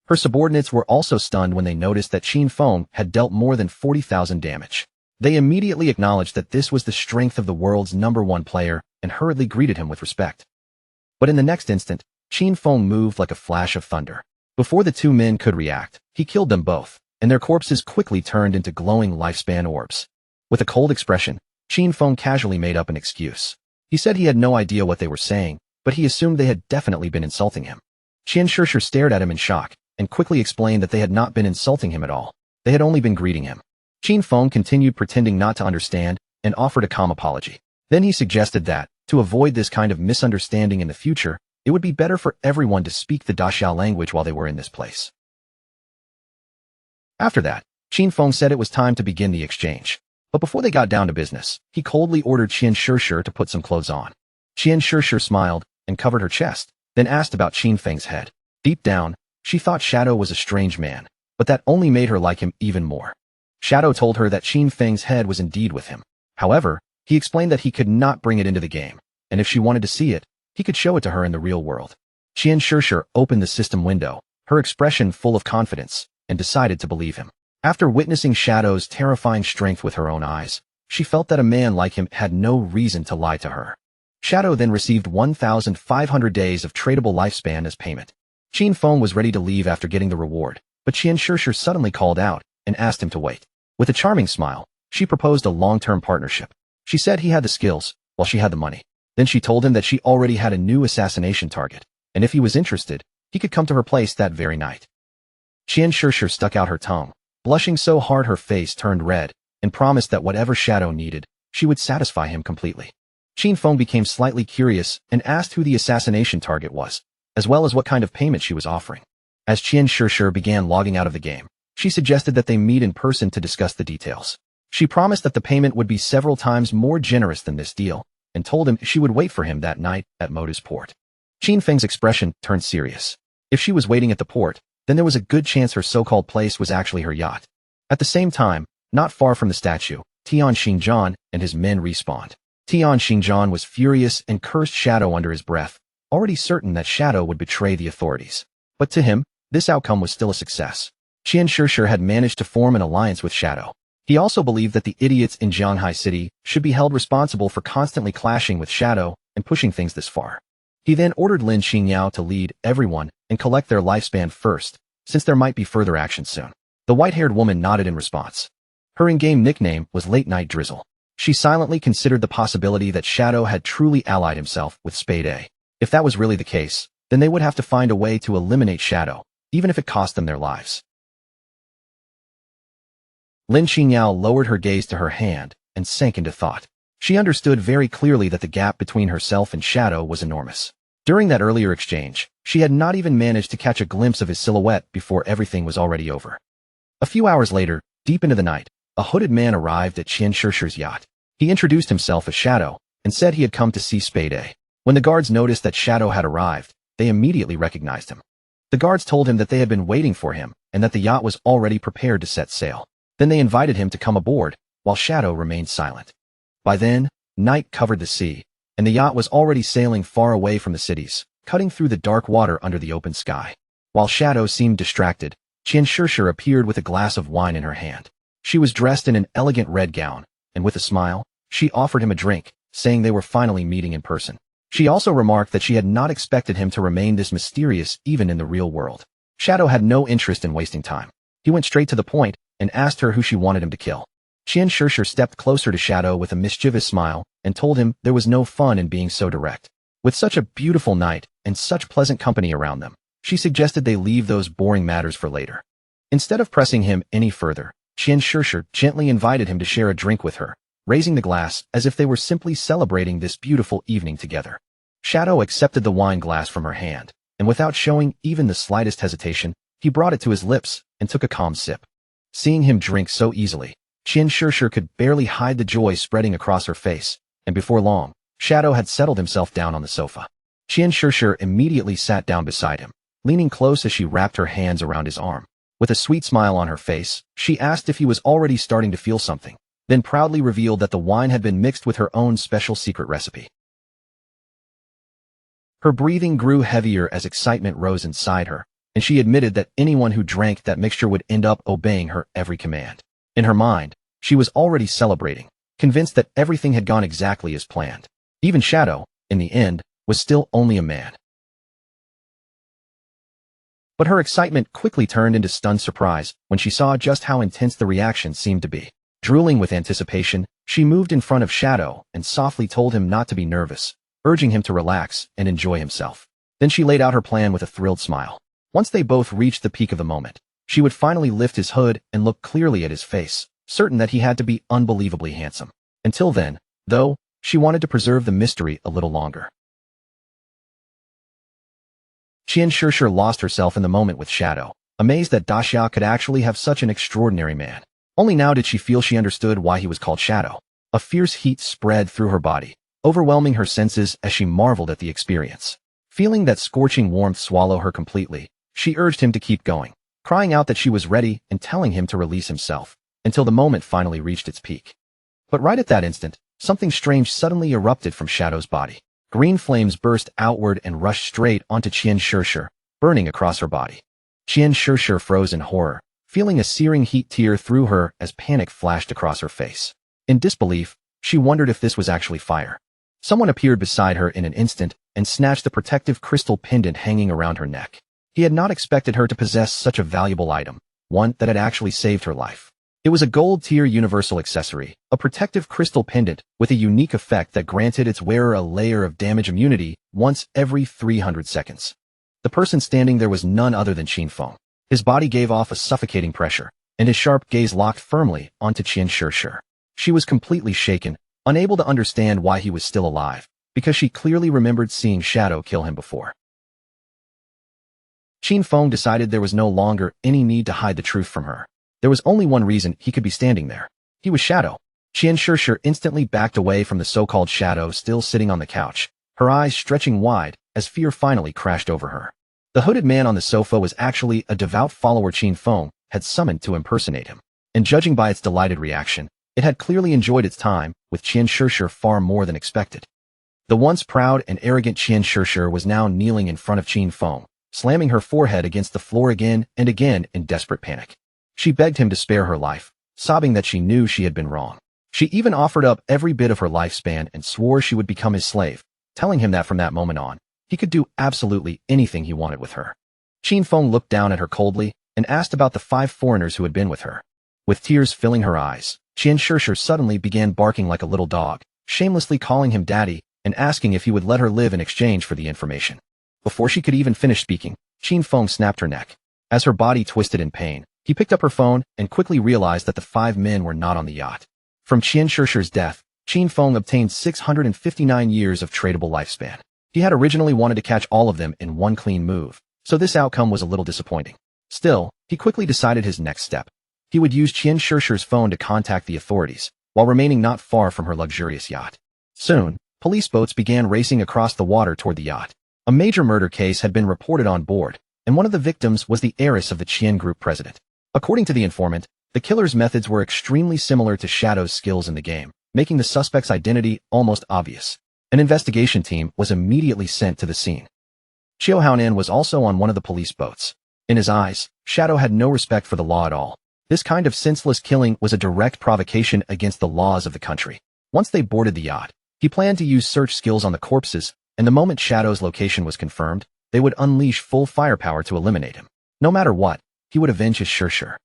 Her subordinates were also stunned when they noticed that Qin Feng had dealt more than 40,000 damage. They immediately acknowledged that this was the strength of the world's #1 player and hurriedly greeted him with respect. But in the next instant, Qin Feng moved like a flash of thunder. Before the two men could react, he killed them both, and their corpses quickly turned into glowing lifespan orbs. With a cold expression, Qin Feng casually made up an excuse. He said he had no idea what they were saying, but he assumed they had definitely been insulting him. Qian Shishir stared at him in shock, and quickly explained that they had not been insulting him at all. They had only been greeting him. Qin Feng continued pretending not to understand and offered a calm apology. Then he suggested that, to avoid this kind of misunderstanding in the future, it would be better for everyone to speak the Daxia language while they were in this place. After that, Qin Feng said it was time to begin the exchange. But before they got down to business, he coldly ordered Qian Shishir to put some clothes on. Qian Shishir smiled and covered her chest, then asked about Qin Feng's head. Deep down, she thought Shadow was a strange man, but that only made her like him even more. Shadow told her that Qin Feng's head was indeed with him. However, he explained that he could not bring it into the game, and if she wanted to see it, he could show it to her in the real world. Qian Shishir opened the system window, her expression full of confidence, and decided to believe him. After witnessing Shadow's terrifying strength with her own eyes, she felt that a man like him had no reason to lie to her. Shadow then received 1,500 days of tradable lifespan as payment. Qin Feng was ready to leave after getting the reward, but Qian Shishir suddenly called out and asked him to wait. With a charming smile, she proposed a long-term partnership. She said he had the skills, while she had the money. Then she told him that she already had a new assassination target, and if he was interested, he could come to her place that very night. Qian Shishir stuck out her tongue, blushing so hard her face turned red, and promised that whatever Shadow needed, she would satisfy him completely. Qin Feng became slightly curious and asked who the assassination target was, as well as what kind of payment she was offering. As Qian Shishir began logging out of the game, she suggested that they meet in person to discuss the details. She promised that the payment would be several times more generous than this deal, and told him she would wait for him that night at Modu's port. Qin Feng's expression turned serious. If she was waiting at the port, then there was a good chance her so-called place was actually her yacht. At the same time, not far from the statue, Tian Xingjian and his men respawned. Tian Xingjian was furious and cursed Shadow under his breath, already certain that Shadow would betray the authorities. But to him, this outcome was still a success. Qian Shishir had managed to form an alliance with Shadow. He also believed that the idiots in Jianghai City should be held responsible for constantly clashing with Shadow and pushing things this far. He then ordered Lin Xingyao to lead everyone and collect their lifespan first, since there might be further action soon. The white-haired woman nodded in response. Her in-game nickname was Late Night Drizzle. She silently considered the possibility that Shadow had truly allied himself with Spade A. If that was really the case, then they would have to find a way to eliminate Shadow, even if it cost them their lives. Lin Xingyao lowered her gaze to her hand and sank into thought. She understood very clearly that the gap between herself and Shadow was enormous. During that earlier exchange, she had not even managed to catch a glimpse of his silhouette before everything was already over. A few hours later, deep into the night, a hooded man arrived at Qian Shishir's yacht. He introduced himself as Shadow and said he had come to see Spade A. When the guards noticed that Shadow had arrived, they immediately recognized him. The guards told him that they had been waiting for him and that the yacht was already prepared to set sail. Then they invited him to come aboard, while Shadow remained silent. By then, night covered the sea, and the yacht was already sailing far away from the cities, cutting through the dark water under the open sky. While Shadow seemed distracted, Qian Shishir appeared with a glass of wine in her hand. She was dressed in an elegant red gown, and with a smile, she offered him a drink, saying they were finally meeting in person. She also remarked that she had not expected him to remain this mysterious even in the real world. Shadow had no interest in wasting time. He went straight to the point and asked her who she wanted him to kill. Qian Shishir stepped closer to Shadow with a mischievous smile and told him there was no fun in being so direct. With such a beautiful night and such pleasant company around them, she suggested they leave those boring matters for later. Instead of pressing him any further, Qian Shishir gently invited him to share a drink with her, raising the glass as if they were simply celebrating this beautiful evening together. Shadow accepted the wine glass from her hand, and without showing even the slightest hesitation, he brought it to his lips and took a calm sip. Seeing him drink so easily, Qian Shishir could barely hide the joy spreading across her face, and before long, Shadow had settled himself down on the sofa. Qian Shishir immediately sat down beside him, leaning close as she wrapped her hands around his arm. With a sweet smile on her face, she asked if he was already starting to feel something, then proudly revealed that the wine had been mixed with her own special secret recipe. Her breathing grew heavier as excitement rose inside her, and she admitted that anyone who drank that mixture would end up obeying her every command. In her mind, she was already celebrating, convinced that everything had gone exactly as planned. Even Shadow, in the end, was still only a man. But her excitement quickly turned into stunned surprise when she saw just how intense the reaction seemed to be. Drooling with anticipation, she moved in front of Shadow and softly told him not to be nervous, urging him to relax and enjoy himself. Then she laid out her plan with a thrilled smile. Once they both reached the peak of the moment, she would finally lift his hood and look clearly at his face, certain that he had to be unbelievably handsome. Until then, though, she wanted to preserve the mystery a little longer. Qian Shishir lost herself in the moment with Shadow, amazed that Daxia could actually have such an extraordinary man. Only now did she feel she understood why he was called Shadow. A fierce heat spread through her body, overwhelming her senses as she marveled at the experience. Feeling that scorching warmth swallow her completely, she urged him to keep going, crying out that she was ready and telling him to release himself, until the moment finally reached its peak. But right at that instant, something strange suddenly erupted from Shadow's body. Green flames burst outward and rushed straight onto Qian Shishir, burning across her body. Qian Shishir froze in horror, feeling a searing heat tear through her as panic flashed across her face. In disbelief, she wondered if this was actually fire. Someone appeared beside her in an instant and snatched the protective crystal pendant hanging around her neck. He had not expected her to possess such a valuable item, one that had actually saved her life. It was a gold-tier universal accessory, a protective crystal pendant with a unique effect that granted its wearer a layer of damage immunity once every 300 seconds. The person standing there was none other than Qin Feng. His body gave off a suffocating pressure, and his sharp gaze locked firmly onto Qian Shishir. She was completely shaken, unable to understand why he was still alive, because she clearly remembered seeing Shadow kill him before. Qin Feng decided there was no longer any need to hide the truth from her. There was only one reason he could be standing there. He was Shadow. Qian Shishir instantly backed away from the so-called Shadow still sitting on the couch, her eyes stretching wide as fear finally crashed over her. The hooded man on the sofa was actually a devout follower Qin Feng had summoned to impersonate him, and judging by its delighted reaction, it had clearly enjoyed its time with Qian Shishir far more than expected. The once proud and arrogant Qian Shishir was now kneeling in front of Qin Feng, slamming her forehead against the floor again and again in desperate panic. She begged him to spare her life, sobbing that she knew she had been wrong. She even offered up every bit of her lifespan and swore she would become his slave, telling him that from that moment on, he could do absolutely anything he wanted with her. Qin Feng looked down at her coldly and asked about the 5 foreigners who had been with her. With tears filling her eyes, Qian Shishir suddenly began barking like a little dog, shamelessly calling him daddy and asking if he would let her live in exchange for the information. Before she could even finish speaking, Qin Feng snapped her neck. As her body twisted in pain, he picked up her phone and quickly realized that the 5 men were not on the yacht. From Qian Shishir's death, Qin Feng obtained 659 years of tradable lifespan. He had originally wanted to catch all of them in one clean move, so this outcome was a little disappointing. Still, he quickly decided his next step. He would use Qian Shishir's phone to contact the authorities, while remaining not far from her luxurious yacht. Soon, police boats began racing across the water toward the yacht. A major murder case had been reported on board, and one of the victims was the heiress of the Qian Group president. According to the informant, the killer's methods were extremely similar to Shadow's skills in the game, making the suspect's identity almost obvious. An investigation team was immediately sent to the scene. Qiu Haonan was also on one of the police boats. In his eyes, Shadow had no respect for the law at all. This kind of senseless killing was a direct provocation against the laws of the country. Once they boarded the yacht, he planned to use search skills on the corpses, and the moment Shadow's location was confirmed, they would unleash full firepower to eliminate him. No matter what, he would avenge his Shishir.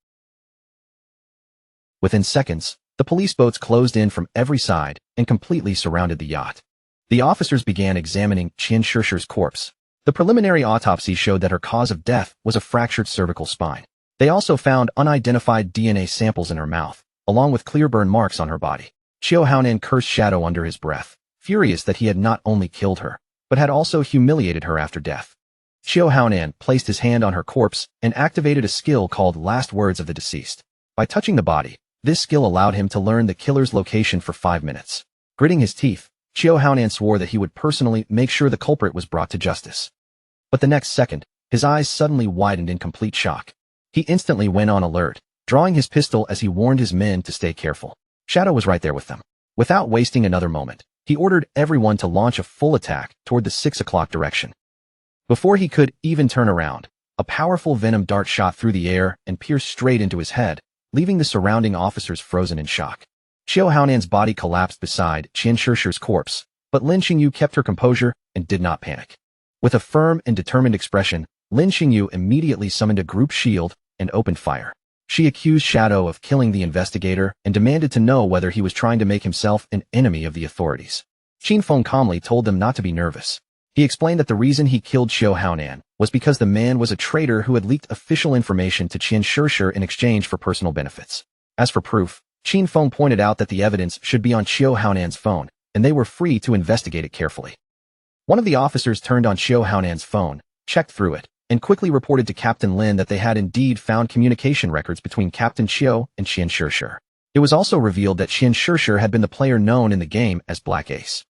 Within seconds, the police boats closed in from every side and completely surrounded the yacht. The officers began examining Qian Shishir's corpse. The preliminary autopsy showed that her cause of death was a fractured cervical spine. They also found unidentified DNA samples in her mouth, along with clear burn marks on her body. Qiu Haonan cursed Shadow under his breath, furious that he had not only killed her, but had also humiliated her after death. Xiao Haonan placed his hand on her corpse and activated a skill called Last Words of the Deceased. By touching the body, this skill allowed him to learn the killer's location for 5 minutes. Gritting his teeth, Xiao Haonan swore that he would personally make sure the culprit was brought to justice. But the next second, his eyes suddenly widened in complete shock. He instantly went on alert, drawing his pistol as he warned his men to stay careful. Shadow was right there with them. Without wasting another moment, he ordered everyone to launch a full attack toward the 6 o'clock direction. Before he could even turn around, a powerful venom dart shot through the air and pierced straight into his head, leaving the surrounding officers frozen in shock. Xiao Haonan's body collapsed beside Qian Shishir's corpse, but Lin Xingyu kept her composure and did not panic. With a firm and determined expression, Lin Xingyu immediately summoned a group shield and opened fire. She accused Shadow of killing the investigator and demanded to know whether he was trying to make himself an enemy of the authorities. Qin Feng calmly told them not to be nervous. He explained that the reason he killed Xiao Haonan was because the man was a traitor who had leaked official information to Qian Shishir in exchange for personal benefits. As for proof, Qin Feng pointed out that the evidence should be on Xiao Haonan's phone, and they were free to investigate it carefully. One of the officers turned on Xiao Haonan's phone, checked through it, and quickly reported to Captain Lin that they had indeed found communication records between Captain Xiao and Qian Shishir. It was also revealed that Qian Shishir had been the player known in the game as Black Ace.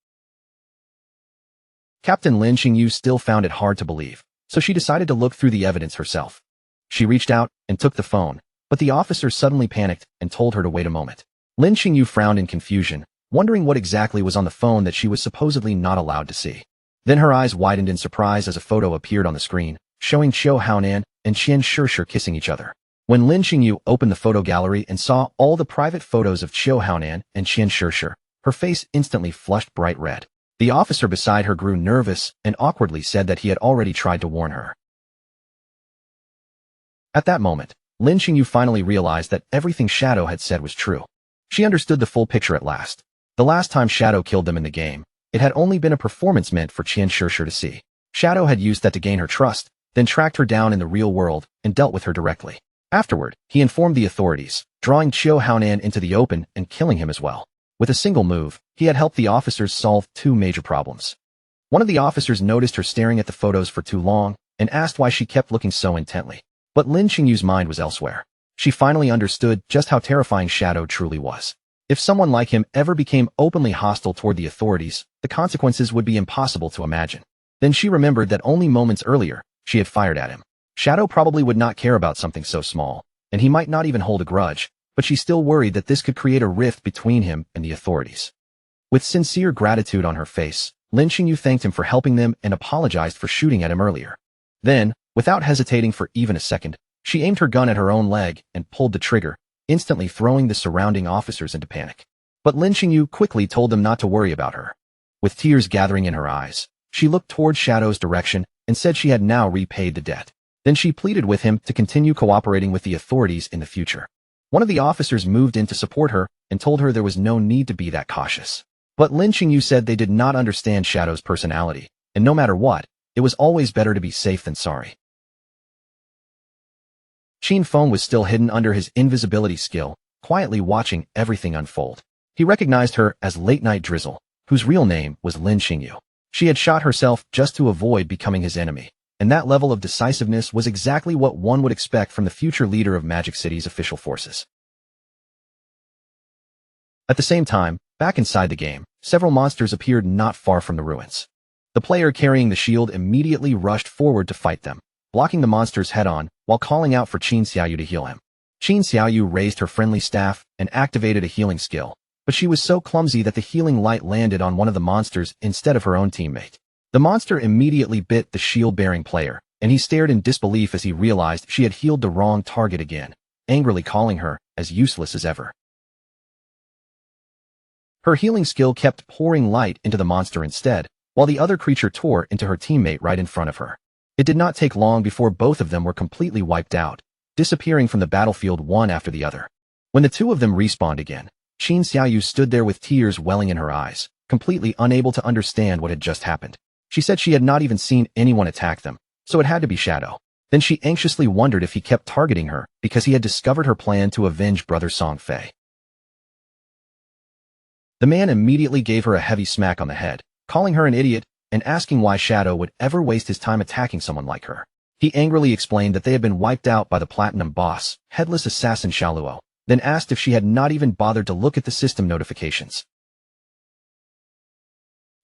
Captain Lin Xingyu still found it hard to believe, so she decided to look through the evidence herself. She reached out and took the phone, but the officer suddenly panicked and told her to wait a moment. Lin Xingyu frowned in confusion, wondering what exactly was on the phone that she was supposedly not allowed to see. Then her eyes widened in surprise as a photo appeared on the screen, showing Xiao Haonan and Qian Shishir kissing each other. When Lin Xingyu opened the photo gallery and saw all the private photos of Xiao Haonan and Qian Shishir, her face instantly flushed bright red. The officer beside her grew nervous and awkwardly said that he had already tried to warn her. At that moment, Lin Xingyu finally realized that everything Shadow had said was true. She understood the full picture at last. The last time Shadow killed them in the game, it had only been a performance meant for Qian Shishir to see. Shadow had used that to gain her trust, then tracked her down in the real world and dealt with her directly. Afterward, he informed the authorities, drawing Xiao Haonan into the open and killing him as well. With a single move, he had helped the officers solve 2 major problems. One of the officers noticed her staring at the photos for too long and asked why she kept looking so intently. But Lin Xingyu's mind was elsewhere. She finally understood just how terrifying Shadow truly was. If someone like him ever became openly hostile toward the authorities, the consequences would be impossible to imagine. Then she remembered that only moments earlier, she had fired at him. Shadow probably would not care about something so small, and he might not even hold a grudge, but she still worried that this could create a rift between him and the authorities. With sincere gratitude on her face, Lin Xingyu thanked him for helping them and apologized for shooting at him earlier. Then, without hesitating for even a second, she aimed her gun at her own leg and pulled the trigger, instantly throwing the surrounding officers into panic. But Lin Xingyu quickly told them not to worry about her. With tears gathering in her eyes, she looked toward Shadow's direction and said she had now repaid the debt. Then she pleaded with him to continue cooperating with the authorities in the future. One of the officers moved in to support her and told her there was no need to be that cautious. But Lin Xingyu said they did not understand Shadow's personality, and no matter what, it was always better to be safe than sorry. Qin Feng was still hidden under his invisibility skill, quietly watching everything unfold. He recognized her as Late Night Drizzle, whose real name was Lin Xingyu. She had shot herself just to avoid becoming his enemy, and that level of decisiveness was exactly what one would expect from the future leader of Magic City's official forces. At the same time, back inside the game, several monsters appeared not far from the ruins. The player carrying the shield immediately rushed forward to fight them, blocking the monsters head-on while calling out for Qin Xiaoyu to heal him. Qin Xiaoyu raised her friendly staff and activated a healing skill, but she was so clumsy that the healing light landed on one of the monsters instead of her own teammate. The monster immediately bit the shield-bearing player, and he stared in disbelief as he realized she had healed the wrong target again, angrily calling her as useless as ever. Her healing skill kept pouring light into the monster instead, while the other creature tore into her teammate right in front of her. It did not take long before both of them were completely wiped out, disappearing from the battlefield one after the other. When the two of them respawned again, Qin Xiaoyu stood there with tears welling in her eyes, completely unable to understand what had just happened. She said she had not even seen anyone attack them, so it had to be Shadow. Then she anxiously wondered if he kept targeting her because he had discovered her plan to avenge Brother Song Fei. The man immediately gave her a heavy smack on the head, calling her an idiot and asking why Shadow would ever waste his time attacking someone like her. He angrily explained that they had been wiped out by the Platinum Boss, headless assassin Shaluo, then asked if she had not even bothered to look at the system notifications.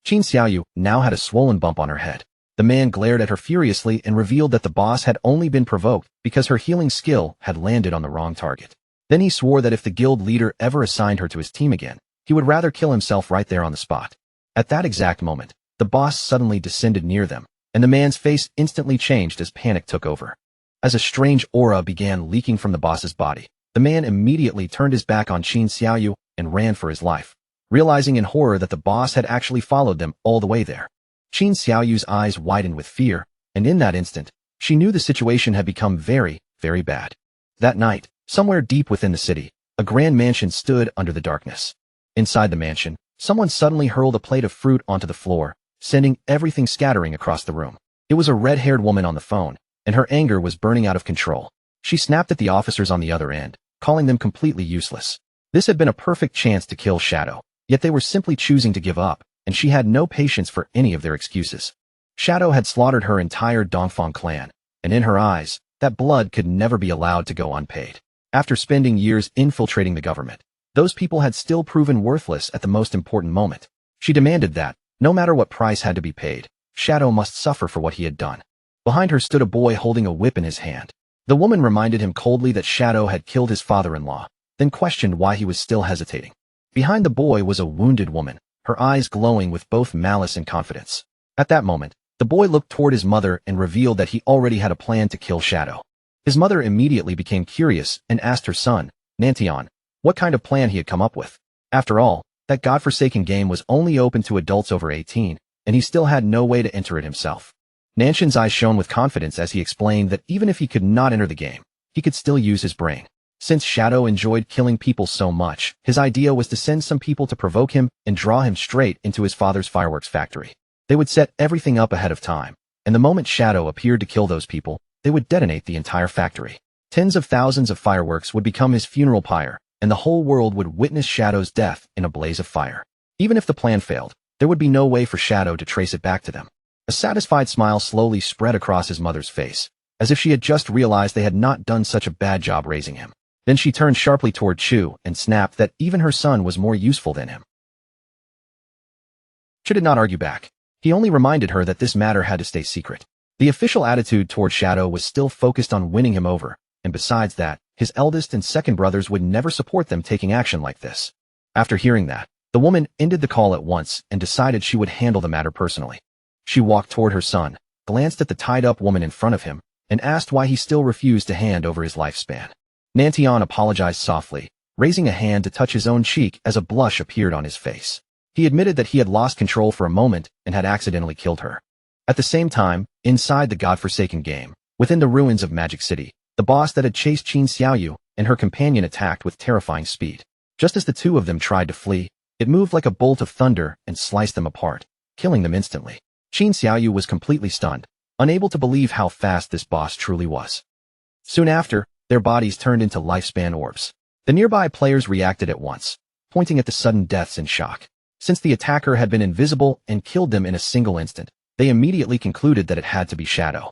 Qin Xiaoyu now had a swollen bump on her head. The man glared at her furiously and revealed that the boss had only been provoked because her healing skill had landed on the wrong target. Then he swore that if the guild leader ever assigned her to his team again, he would rather kill himself right there on the spot. At that exact moment, the boss suddenly descended near them, and the man's face instantly changed as panic took over. As a strange aura began leaking from the boss's body, the man immediately turned his back on Qin Xiaoyu and ran for his life, realizing in horror that the boss had actually followed them all the way there. Qin Xiaoyu's eyes widened with fear, and in that instant, she knew the situation had become very, very bad. That night, somewhere deep within the city, a grand mansion stood under the darkness. Inside the mansion, someone suddenly hurled a plate of fruit onto the floor, sending everything scattering across the room. It was a red-haired woman on the phone, and her anger was burning out of control. She snapped at the officers on the other end, calling them completely useless. This had been a perfect chance to kill Shadow, yet they were simply choosing to give up, and she had no patience for any of their excuses. Shadow had slaughtered her entire Dongfang clan, and in her eyes, that blood could never be allowed to go unpaid. After spending years infiltrating the government, those people had still proven worthless at the most important moment. She demanded that, no matter what price had to be paid, Shadow must suffer for what he had done. Behind her stood a boy holding a whip in his hand. The woman reminded him coldly that Shadow had killed his father-in-law, then questioned why he was still hesitating. Behind the boy was a wounded woman, her eyes glowing with both malice and confidence. At that moment, the boy looked toward his mother and revealed that he already had a plan to kill Shadow. His mother immediately became curious and asked her son, Nantian, what kind of plan he had come up with. After all, that godforsaken game was only open to adults over 18, and he still had no way to enter it himself. Nanshan's eyes shone with confidence as he explained that even if he could not enter the game, he could still use his brain. Since Shadow enjoyed killing people so much, his idea was to send some people to provoke him and draw him straight into his father's fireworks factory. They would set everything up ahead of time, and the moment Shadow appeared to kill those people, they would detonate the entire factory. Tens of thousands of fireworks would become his funeral pyre, and the whole world would witness Shadow's death in a blaze of fire. Even if the plan failed, there would be no way for Shadow to trace it back to them. A satisfied smile slowly spread across his mother's face, as if she had just realized they had not done such a bad job raising him. Then she turned sharply toward Chu and snapped that even her son was more useful than him. Chu did not argue back. He only reminded her that this matter had to stay secret. The official attitude toward Shadow was still focused on winning him over, and besides that, his eldest and second brothers would never support them taking action like this. After hearing that, the woman ended the call at once and decided she would handle the matter personally. She walked toward her son, glanced at the tied-up woman in front of him, and asked why he still refused to hand over his lifespan. Nantian apologized softly, raising a hand to touch his own cheek as a blush appeared on his face. He admitted that he had lost control for a moment and had accidentally killed her. At the same time, inside the godforsaken game, within the ruins of Magic City, the boss that had chased Qin Xiaoyu and her companion attacked with terrifying speed. Just as the two of them tried to flee, it moved like a bolt of thunder and sliced them apart, killing them instantly. Qin Xiaoyu was completely stunned, unable to believe how fast this boss truly was. Soon after, their bodies turned into lifespan orbs. The nearby players reacted at once, pointing at the sudden deaths in shock. Since the attacker had been invisible and killed them in a single instant, they immediately concluded that it had to be Shadow.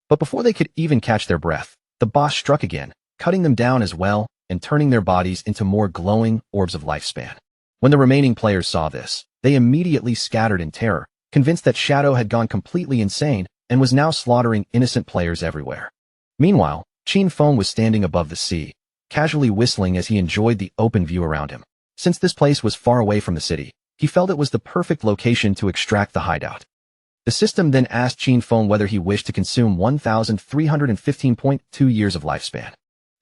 But before they could even catch their breath, the boss struck again, cutting them down as well and turning their bodies into more glowing orbs of lifespan. When the remaining players saw this, they immediately scattered in terror, convinced that Shadow had gone completely insane and was now slaughtering innocent players everywhere. Meanwhile, Qin Feng was standing above the sea, casually whistling as he enjoyed the open view around him. Since this place was far away from the city, he felt it was the perfect location to extract the hideout. The system then asked Qin Feng whether he wished to consume 1,315.2 years of lifespan.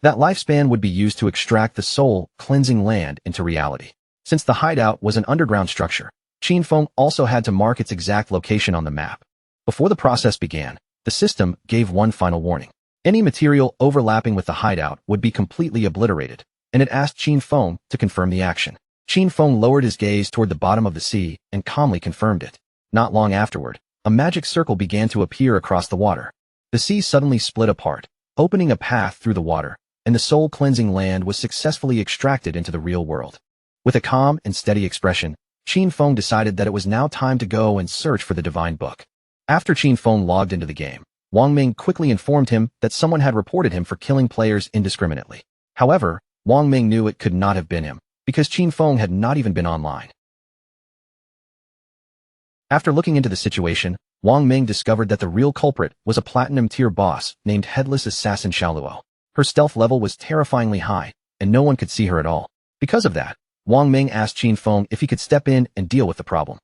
That lifespan would be used to extract the soul, cleansing land into reality. Since the hideout was an underground structure, Qin Feng also had to mark its exact location on the map. Before the process began, the system gave one final warning. Any material overlapping with the hideout would be completely obliterated, and it asked Qin Feng to confirm the action. Qin Feng lowered his gaze toward the bottom of the sea and calmly confirmed it. Not long afterward, a magic circle began to appear across the water. The sea suddenly split apart, opening a path through the water, and the soul-cleansing land was successfully extracted into the real world. With a calm and steady expression, Qin Feng decided that it was now time to go and search for the divine book. After Qin Feng logged into the game, Wang Ming quickly informed him that someone had reported him for killing players indiscriminately. However, Wang Ming knew it could not have been him, because Qin Feng had not even been online. After looking into the situation, Wang Ming discovered that the real culprit was a platinum-tier boss named Headless Assassin Xiaoluo. Her stealth level was terrifyingly high, and no one could see her at all. Because of that, Wang Ming asked Qin Feng if he could step in and deal with the problem.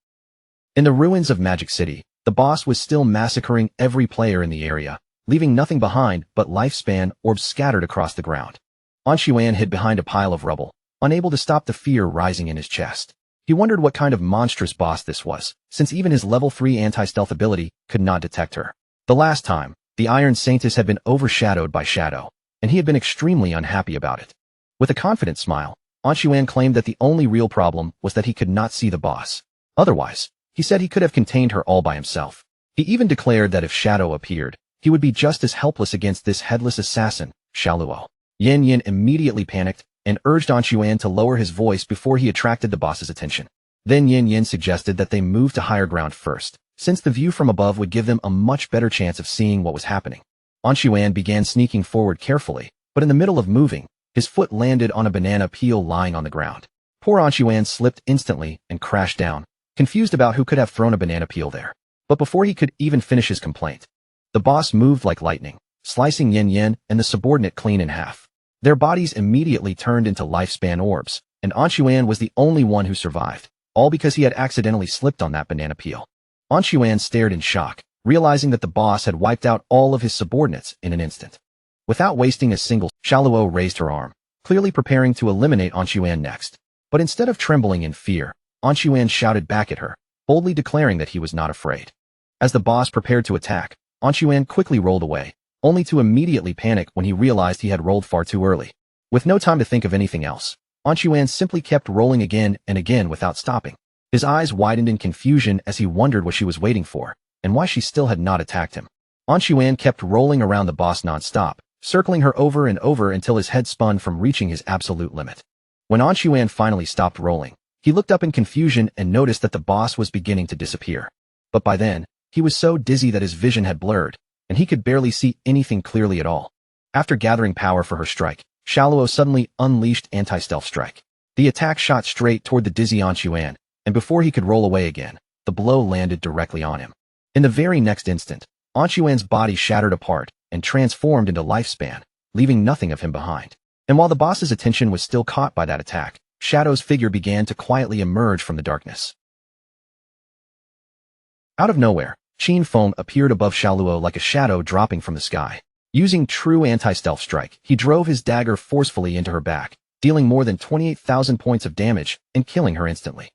In the ruins of Magic City, the boss was still massacring every player in the area, leaving nothing behind but lifespan orbs scattered across the ground. Anshuan hid behind a pile of rubble, unable to stop the fear rising in his chest. He wondered what kind of monstrous boss this was, since even his level 3 anti-stealth ability could not detect her. The last time, the Iron Saintess had been overshadowed by shadow, and he had been extremely unhappy about it. With a confident smile, Anshuan claimed that the only real problem was that he could not see the boss. Otherwise, he said he could have contained her all by himself. He even declared that if Shadow appeared, he would be just as helpless against this headless assassin, Xiaoluo. Yin Yin immediately panicked and urged Anshuan to lower his voice before he attracted the boss's attention. Then Yin Yin suggested that they move to higher ground first, since the view from above would give them a much better chance of seeing what was happening. Anshuan began sneaking forward carefully, but in the middle of moving, his foot landed on a banana peel lying on the ground. Poor Anshuan slipped instantly and crashed down, confused about who could have thrown a banana peel there. But before he could even finish his complaint, the boss moved like lightning, slicing Yin Yin and the subordinate clean in half. Their bodies immediately turned into lifespan orbs, and Anshuan was the only one who survived, all because he had accidentally slipped on that banana peel. Anshuan stared in shock, realizing that the boss had wiped out all of his subordinates in an instant. Without wasting a single, Xiaoluo raised her arm, clearly preparing to eliminate Anshuan next. But instead of trembling in fear, Anshuan shouted back at her, boldly declaring that he was not afraid. As the boss prepared to attack, Anshuan quickly rolled away, only to immediately panic when he realized he had rolled far too early. With no time to think of anything else, Anshuan simply kept rolling again and again without stopping. His eyes widened in confusion as he wondered what she was waiting for, and why she still had not attacked him. Anshuan kept rolling around the boss non-stop, circling her over and over until his head spun from reaching his absolute limit. When Anshuan finally stopped rolling, he looked up in confusion and noticed that the boss was beginning to disappear. But by then, he was so dizzy that his vision had blurred, and he could barely see anything clearly at all. After gathering power for her strike, Xiaoluo suddenly unleashed anti-stealth strike. The attack shot straight toward the dizzy Anshuan, and before he could roll away again, the blow landed directly on him. In the very next instant, Anshuan's body shattered apart and transformed into lifespan, leaving nothing of him behind. And while the boss's attention was still caught by that attack, Shadow's figure began to quietly emerge from the darkness. Out of nowhere, Qin Feng appeared above Xiaoluo like a shadow dropping from the sky. Using true anti-stealth strike, he drove his dagger forcefully into her back, dealing more than 28,000 points of damage and killing her instantly.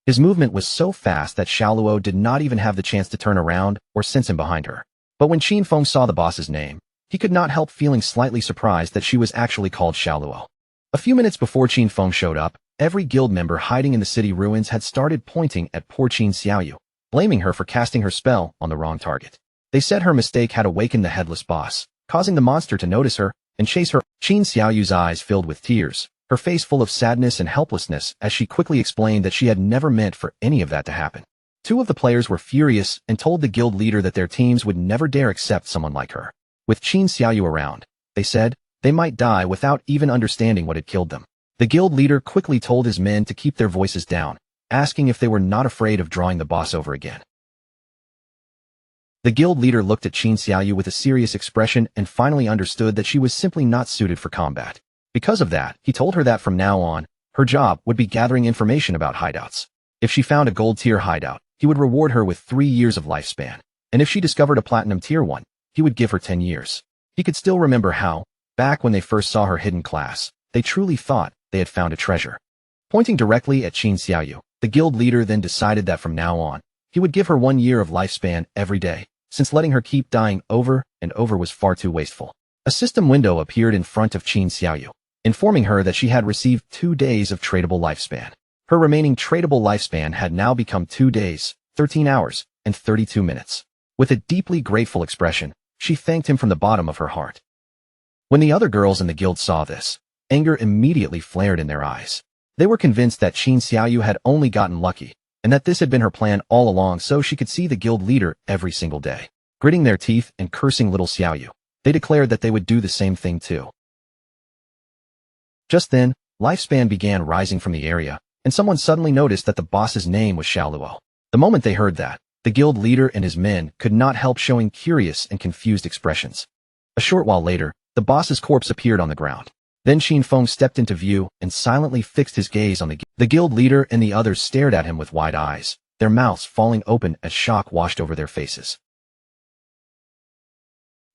His movement was so fast that Xiaoluo did not even have the chance to turn around or sense him behind her. But when Qin Feng saw the boss's name, he could not help feeling slightly surprised that she was actually called Xiaoluo. A few minutes before Qin Feng showed up, every guild member hiding in the city ruins had started pointing at poor Qin Xiaoyu, blaming her for casting her spell on the wrong target. They said her mistake had awakened the headless boss, causing the monster to notice her and chase her. Qin Xiaoyu's eyes filled with tears, her face full of sadness and helplessness as she quickly explained that she had never meant for any of that to happen. Two of the players were furious and told the guild leader that their teams would never dare accept someone like her. With Qin Xiaoyu around, they said, they might die without even understanding what had killed them. The guild leader quickly told his men to keep their voices down, asking if they were not afraid of drawing the boss over again. The guild leader looked at Qin Xiaoyu with a serious expression and finally understood that she was simply not suited for combat. Because of that, he told her that from now on, her job would be gathering information about hideouts. If she found a gold tier hideout, he would reward her with 3 years of lifespan, and if she discovered a platinum tier one, he would give her 10 years. He could still remember how, back when they first saw her hidden class, they truly thought they had found a treasure. Pointing directly at Qin Xiaoyu, the guild leader then decided that from now on, he would give her 1 year of lifespan every day, since letting her keep dying over and over was far too wasteful. A system window appeared in front of Qin Xiaoyu, informing her that she had received 2 days of tradable lifespan. Her remaining tradable lifespan had now become 2 days, 13 hours, and 32 minutes. With a deeply grateful expression, she thanked him from the bottom of her heart. When the other girls in the guild saw this, anger immediately flared in their eyes. They were convinced that Qin Xiaoyu had only gotten lucky, and that this had been her plan all along so she could see the guild leader every single day. Gritting their teeth and cursing little Xiaoyu, they declared that they would do the same thing too. Just then, lifespan began rising from the area, and someone suddenly noticed that the boss's name was Xiaoluo. The moment they heard that, the guild leader and his men could not help showing curious and confused expressions. A short while later, the boss's corpse appeared on the ground. Then Qin Feng stepped into view and silently fixed his gaze on the guild leader, and the others stared at him with wide eyes, their mouths falling open as shock washed over their faces.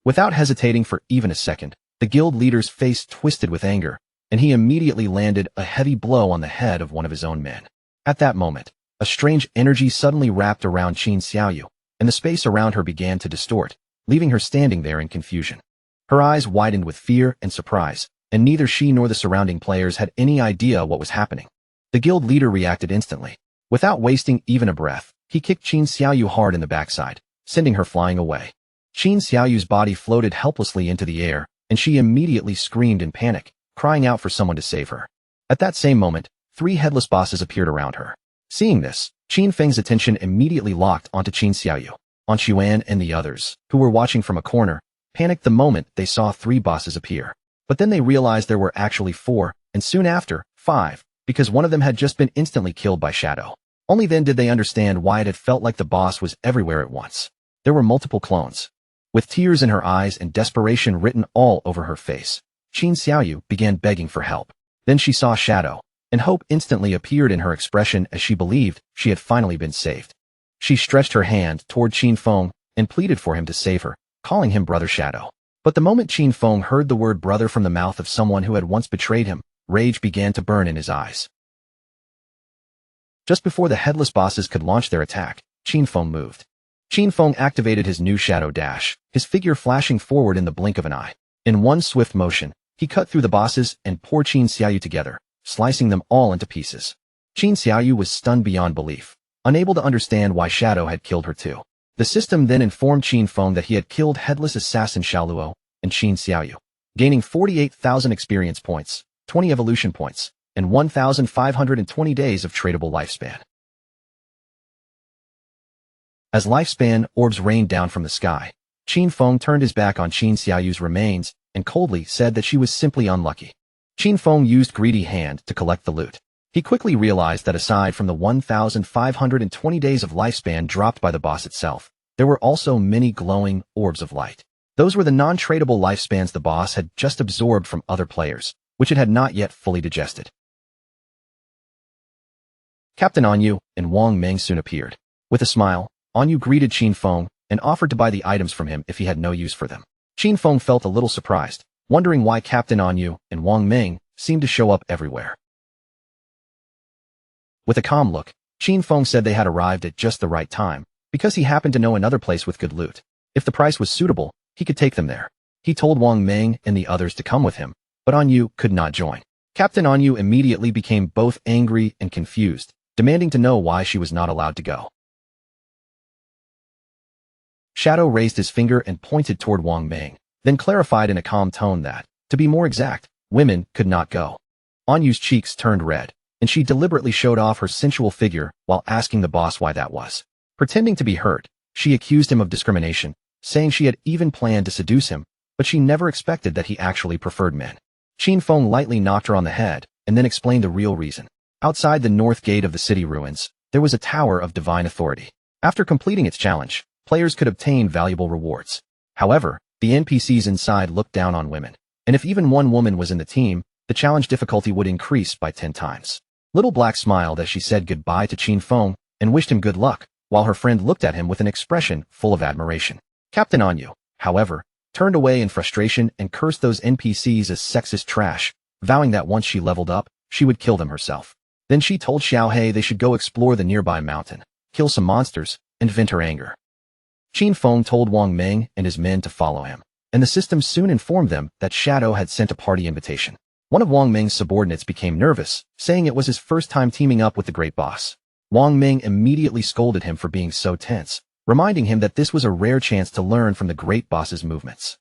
Without hesitating for even a second, the guild leader's face twisted with anger, and he immediately landed a heavy blow on the head of one of his own men. At that moment, a strange energy suddenly wrapped around Qin Xiaoyu, and the space around her began to distort, leaving her standing there in confusion. Her eyes widened with fear and surprise, and neither she nor the surrounding players had any idea what was happening. The guild leader reacted instantly. Without wasting even a breath, he kicked Qin Xiaoyu hard in the backside, sending her flying away. Qin Xiaoyu's body floated helplessly into the air, and she immediately screamed in panic, crying out for someone to save her. At that same moment, 3 headless bosses appeared around her. Seeing this, Qin Feng's attention immediately locked onto Qin Xiaoyu. An Xuan and the others, who were watching from a corner, panicked the moment they saw 3 bosses appear. But then they realized there were actually 4, and soon after, 5, because one of them had just been instantly killed by Shadow. Only then did they understand why it had felt like the boss was everywhere at once. There were multiple clones. With tears in her eyes and desperation written all over her face, Qin Xiaoyu began begging for help. Then she saw Shadow, and hope instantly appeared in her expression as she believed she had finally been saved. She stretched her hand toward Qin Feng and pleaded for him to save her, calling him Brother Shadow. But the moment Qin Feng heard the word brother from the mouth of someone who had once betrayed him, rage began to burn in his eyes. Just before the headless bosses could launch their attack, Qin Feng moved. Qin Feng activated his new shadow dash, his figure flashing forward in the blink of an eye. In one swift motion, he cut through the bosses and poor Qin Xiaoyu together, slicing them all into pieces. Qin Xiaoyu was stunned beyond belief, unable to understand why Shadow had killed her too. The system then informed Qin Feng that he had killed headless assassin Xiaoluo and Qin Xiaoyu, gaining 48,000 experience points, 20 evolution points, and 1,520 days of tradable lifespan. As lifespan orbs rained down from the sky, Qin Feng turned his back on Qin Xiaoyu's remains and coldly said that she was simply unlucky. Qin Feng used greedy hand to collect the loot. He quickly realized that aside from the 1,520 days of lifespan dropped by the boss itself, there were also many glowing orbs of light. Those were the non-tradable lifespans the boss had just absorbed from other players, which it had not yet fully digested. Captain Anyu and Wang Meng soon appeared. With a smile, Anyu greeted Qin Feng and offered to buy the items from him if he had no use for them. Qin Feng felt a little surprised, wondering why Captain Anyu and Wang Meng seemed to show up everywhere. With a calm look, Qin Feng said they had arrived at just the right time, because he happened to know another place with good loot. If the price was suitable, he could take them there. He told Wang Meng and the others to come with him, but Anyu could not join. Captain Anyu immediately became both angry and confused, demanding to know why she was not allowed to go. Shadow raised his finger and pointed toward Wang Meng, then clarified in a calm tone that, to be more exact, women could not go. Anyu's cheeks turned red, and she deliberately showed off her sensual figure while asking the boss why that was. Pretending to be hurt, she accused him of discrimination, saying she had even planned to seduce him, but she never expected that he actually preferred men. Qin Feng lightly knocked her on the head, and then explained the real reason. Outside the north gate of the city ruins, there was a tower of divine authority. After completing its challenge, players could obtain valuable rewards. However, the NPCs inside looked down on women, and if even one woman was in the team, the challenge difficulty would increase by 10 times. Little Black smiled as she said goodbye to Qin Feng and wished him good luck, while her friend looked at him with an expression full of admiration. Captain Anyu, however, turned away in frustration and cursed those NPCs as sexist trash, vowing that once she leveled up, she would kill them herself. Then she told Xiaohei they should go explore the nearby mountain, kill some monsters, and vent her anger. Qin Feng told Wang Meng and his men to follow him, and the system soon informed them that Shadow had sent a party invitation. One of Wang Meng's subordinates became nervous, saying it was his first time teaming up with the great boss. Wang Meng immediately scolded him for being so tense, reminding him that this was a rare chance to learn from the great boss's movements.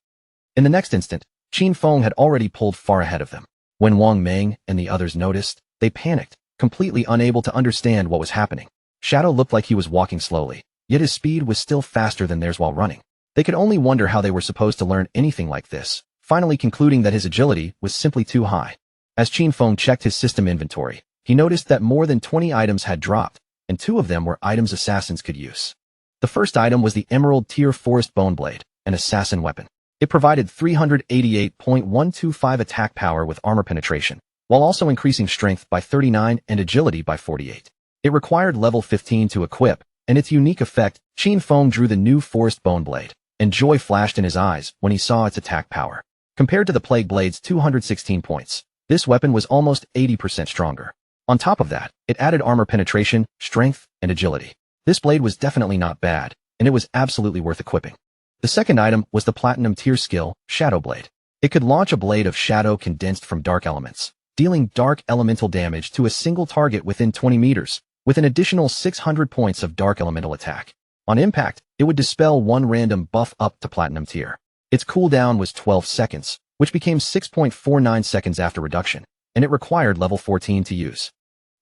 In the next instant, Qin Feng had already pulled far ahead of them. When Wang Meng and the others noticed, They panicked, completely unable to understand what was happening. Shadow looked like he was walking slowly, yet his speed was still faster than theirs while running. They could only wonder how they were supposed to learn anything like this, finally concluding that his agility was simply too high. As Qin Feng checked his system inventory, he noticed that more than 20 items had dropped, and 2 of them were items assassins could use. The first item was the Emerald Tier Forest Bone Blade, an assassin weapon. It provided 388.125 attack power with armor penetration, while also increasing strength by 39 and agility by 48. It required level 15 to equip, and its unique effect, Qin Feng drew the new Forest Bone Blade, and joy flashed in his eyes when he saw its attack power. Compared to the Plague Blade's 216 points, this weapon was almost 80% stronger. On top of that, it added armor penetration, strength, and agility. This blade was definitely not bad, and it was absolutely worth equipping. The second item was the Platinum Tier skill, Shadow Blade. It could launch a blade of shadow condensed from dark elements, dealing dark elemental damage to a single target within 20 meters, with an additional 600 points of dark elemental attack. On impact, it would dispel one random buff up to Platinum Tier. Its cooldown was 12 seconds, which became 6.49 seconds after reduction, and it required level 14 to use.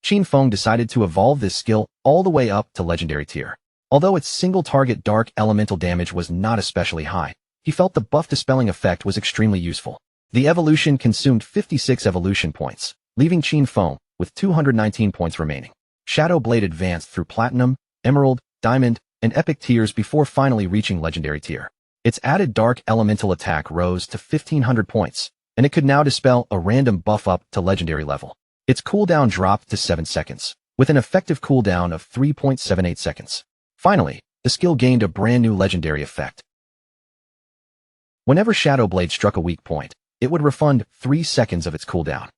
Qin Feng decided to evolve this skill all the way up to Legendary Tier. Although its single-target dark elemental damage was not especially high, he felt the buff dispelling effect was extremely useful. The evolution consumed 56 evolution points, leaving Qin Feng with 219 points remaining. Shadow Blade advanced through Platinum, Emerald, Diamond, and Epic tiers before finally reaching Legendary Tier. Its added dark elemental attack rose to 1,500 points, and it could now dispel a random buff up to Legendary level. Its cooldown dropped to 7 seconds, with an effective cooldown of 3.78 seconds. Finally, the skill gained a brand new legendary effect. Whenever Shadow Blade struck a weak point, it would refund 3 seconds of its cooldown.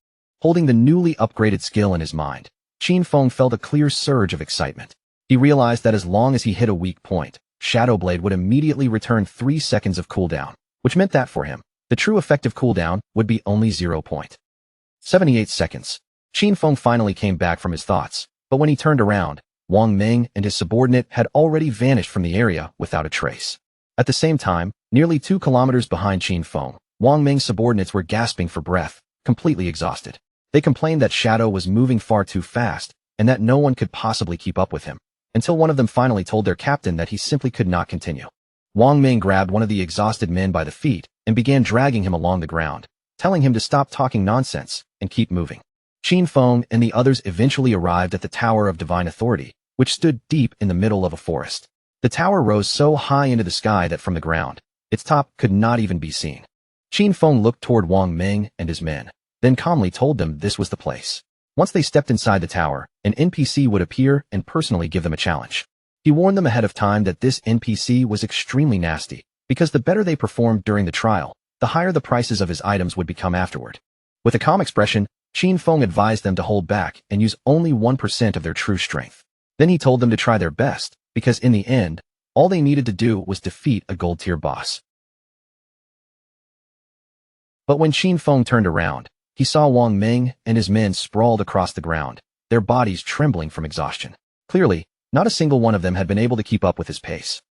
Holding the newly upgraded skill in his mind, Qin Feng felt a clear surge of excitement. He realized that as long as he hit a weak point, Shadow Blade would immediately return 3 seconds of cooldown, which meant that for him, the true effective cooldown would be only 0.78 seconds. Qin Feng finally came back from his thoughts, but when he turned around, Wang Ming and his subordinate had already vanished from the area without a trace. At the same time, nearly 2 kilometers behind Qin Feng, Wang Ming's subordinates were gasping for breath, completely exhausted. They complained that Shadow was moving far too fast, and that no one could possibly keep up with him, until one of them finally told their captain that he simply could not continue. Wang Ming grabbed one of the exhausted men by the feet and began dragging him along the ground, telling him to stop talking nonsense and keep moving. Qin Feng and the others eventually arrived at the Tower of Divine Authority, which stood deep in the middle of a forest. The tower rose so high into the sky that from the ground, its top could not even be seen. Qin Feng looked toward Wang Ming and his men, then calmly told them this was the place. Once they stepped inside the tower, an NPC would appear and personally give them a challenge. He warned them ahead of time that this NPC was extremely nasty, because the better they performed during the trial, the higher the prices of his items would become afterward. With a calm expression, Qin Feng advised them to hold back and use only 1% of their true strength. Then he told them to try their best, because in the end, all they needed to do was defeat a gold tier boss. But when Qin Feng turned around, he saw Wang Ming and his men sprawled across the ground, their bodies trembling from exhaustion. Clearly, not a single one of them had been able to keep up with his pace.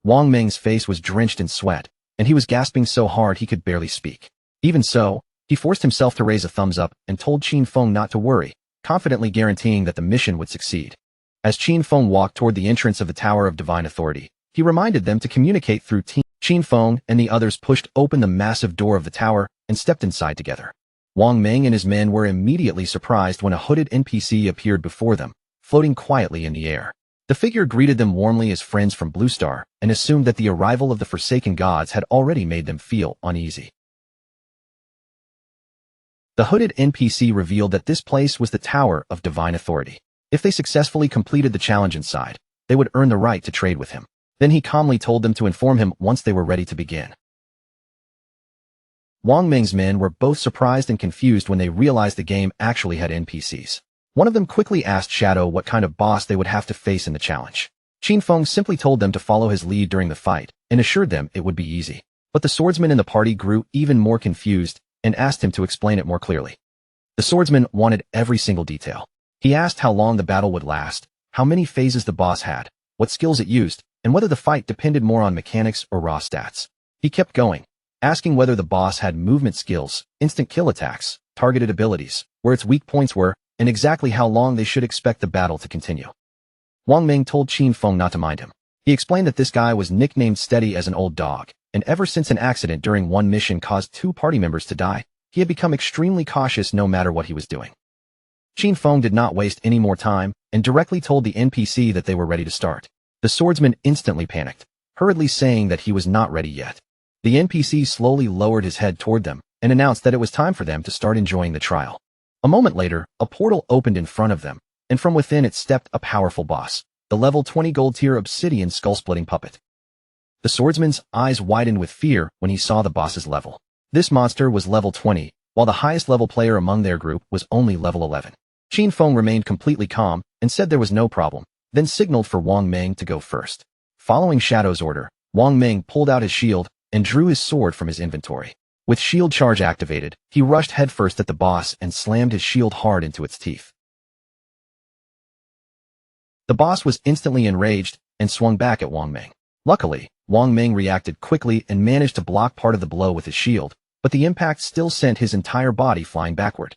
Wang Ming's face was drenched in sweat, and he was gasping so hard he could barely speak. Even so, he forced himself to raise a thumbs up and told Qin Feng not to worry, confidently guaranteeing that the mission would succeed. As Qin Feng walked toward the entrance of the Tower of Divine Authority, he reminded them to communicate through team. Qin Feng and the others pushed open the massive door of the tower and stepped inside together. Wang Ming and his men were immediately surprised when a hooded NPC appeared before them, floating quietly in the air. The figure greeted them warmly as friends from Blue Star and assumed that the arrival of the Forsaken Gods had already made them feel uneasy. The hooded NPC revealed that this place was the Tower of Divine Authority. If they successfully completed the challenge inside, they would earn the right to trade with him. Then he calmly told them to inform him once they were ready to begin. Wang Ming's men were both surprised and confused when they realized the game actually had NPCs. One of them quickly asked Shadow what kind of boss they would have to face in the challenge. Qin Feng simply told them to follow his lead during the fight and assured them it would be easy. But the swordsman in the party grew even more confused and asked him to explain it more clearly. The swordsman wanted every single detail. He asked how long the battle would last, how many phases the boss had, what skills it used, and whether the fight depended more on mechanics or raw stats. He kept going, asking whether the boss had movement skills, instant kill attacks, targeted abilities, where its weak points were, and exactly how long they should expect the battle to continue. Wang Ming told Qin Feng not to mind him. He explained that this guy was nicknamed Steady as an old dog, and ever since an accident during one mission caused 2 party members to die, he had become extremely cautious no matter what he was doing. Qin Feng did not waste any more time and directly told the NPC that they were ready to start. The swordsman instantly panicked, hurriedly saying that he was not ready yet. The NPC slowly lowered his head toward them and announced that it was time for them to start enjoying the trial. A moment later, a portal opened in front of them, and from within it stepped a powerful boss, the level 20 gold tier obsidian skull-splitting puppet. The swordsman's eyes widened with fear when he saw the boss's level. This monster was level 20, while the highest level player among their group was only level 11. Qin Feng remained completely calm and said there was no problem, then signaled for Wang Ming to go first. Following Shadow's order, Wang Ming pulled out his shield and drew his sword from his inventory. With shield charge activated, he rushed headfirst at the boss and slammed his shield hard into its teeth. The boss was instantly enraged and swung back at Wang Ming. Luckily, Wang Ming reacted quickly and managed to block part of the blow with his shield, but the impact still sent his entire body flying backward.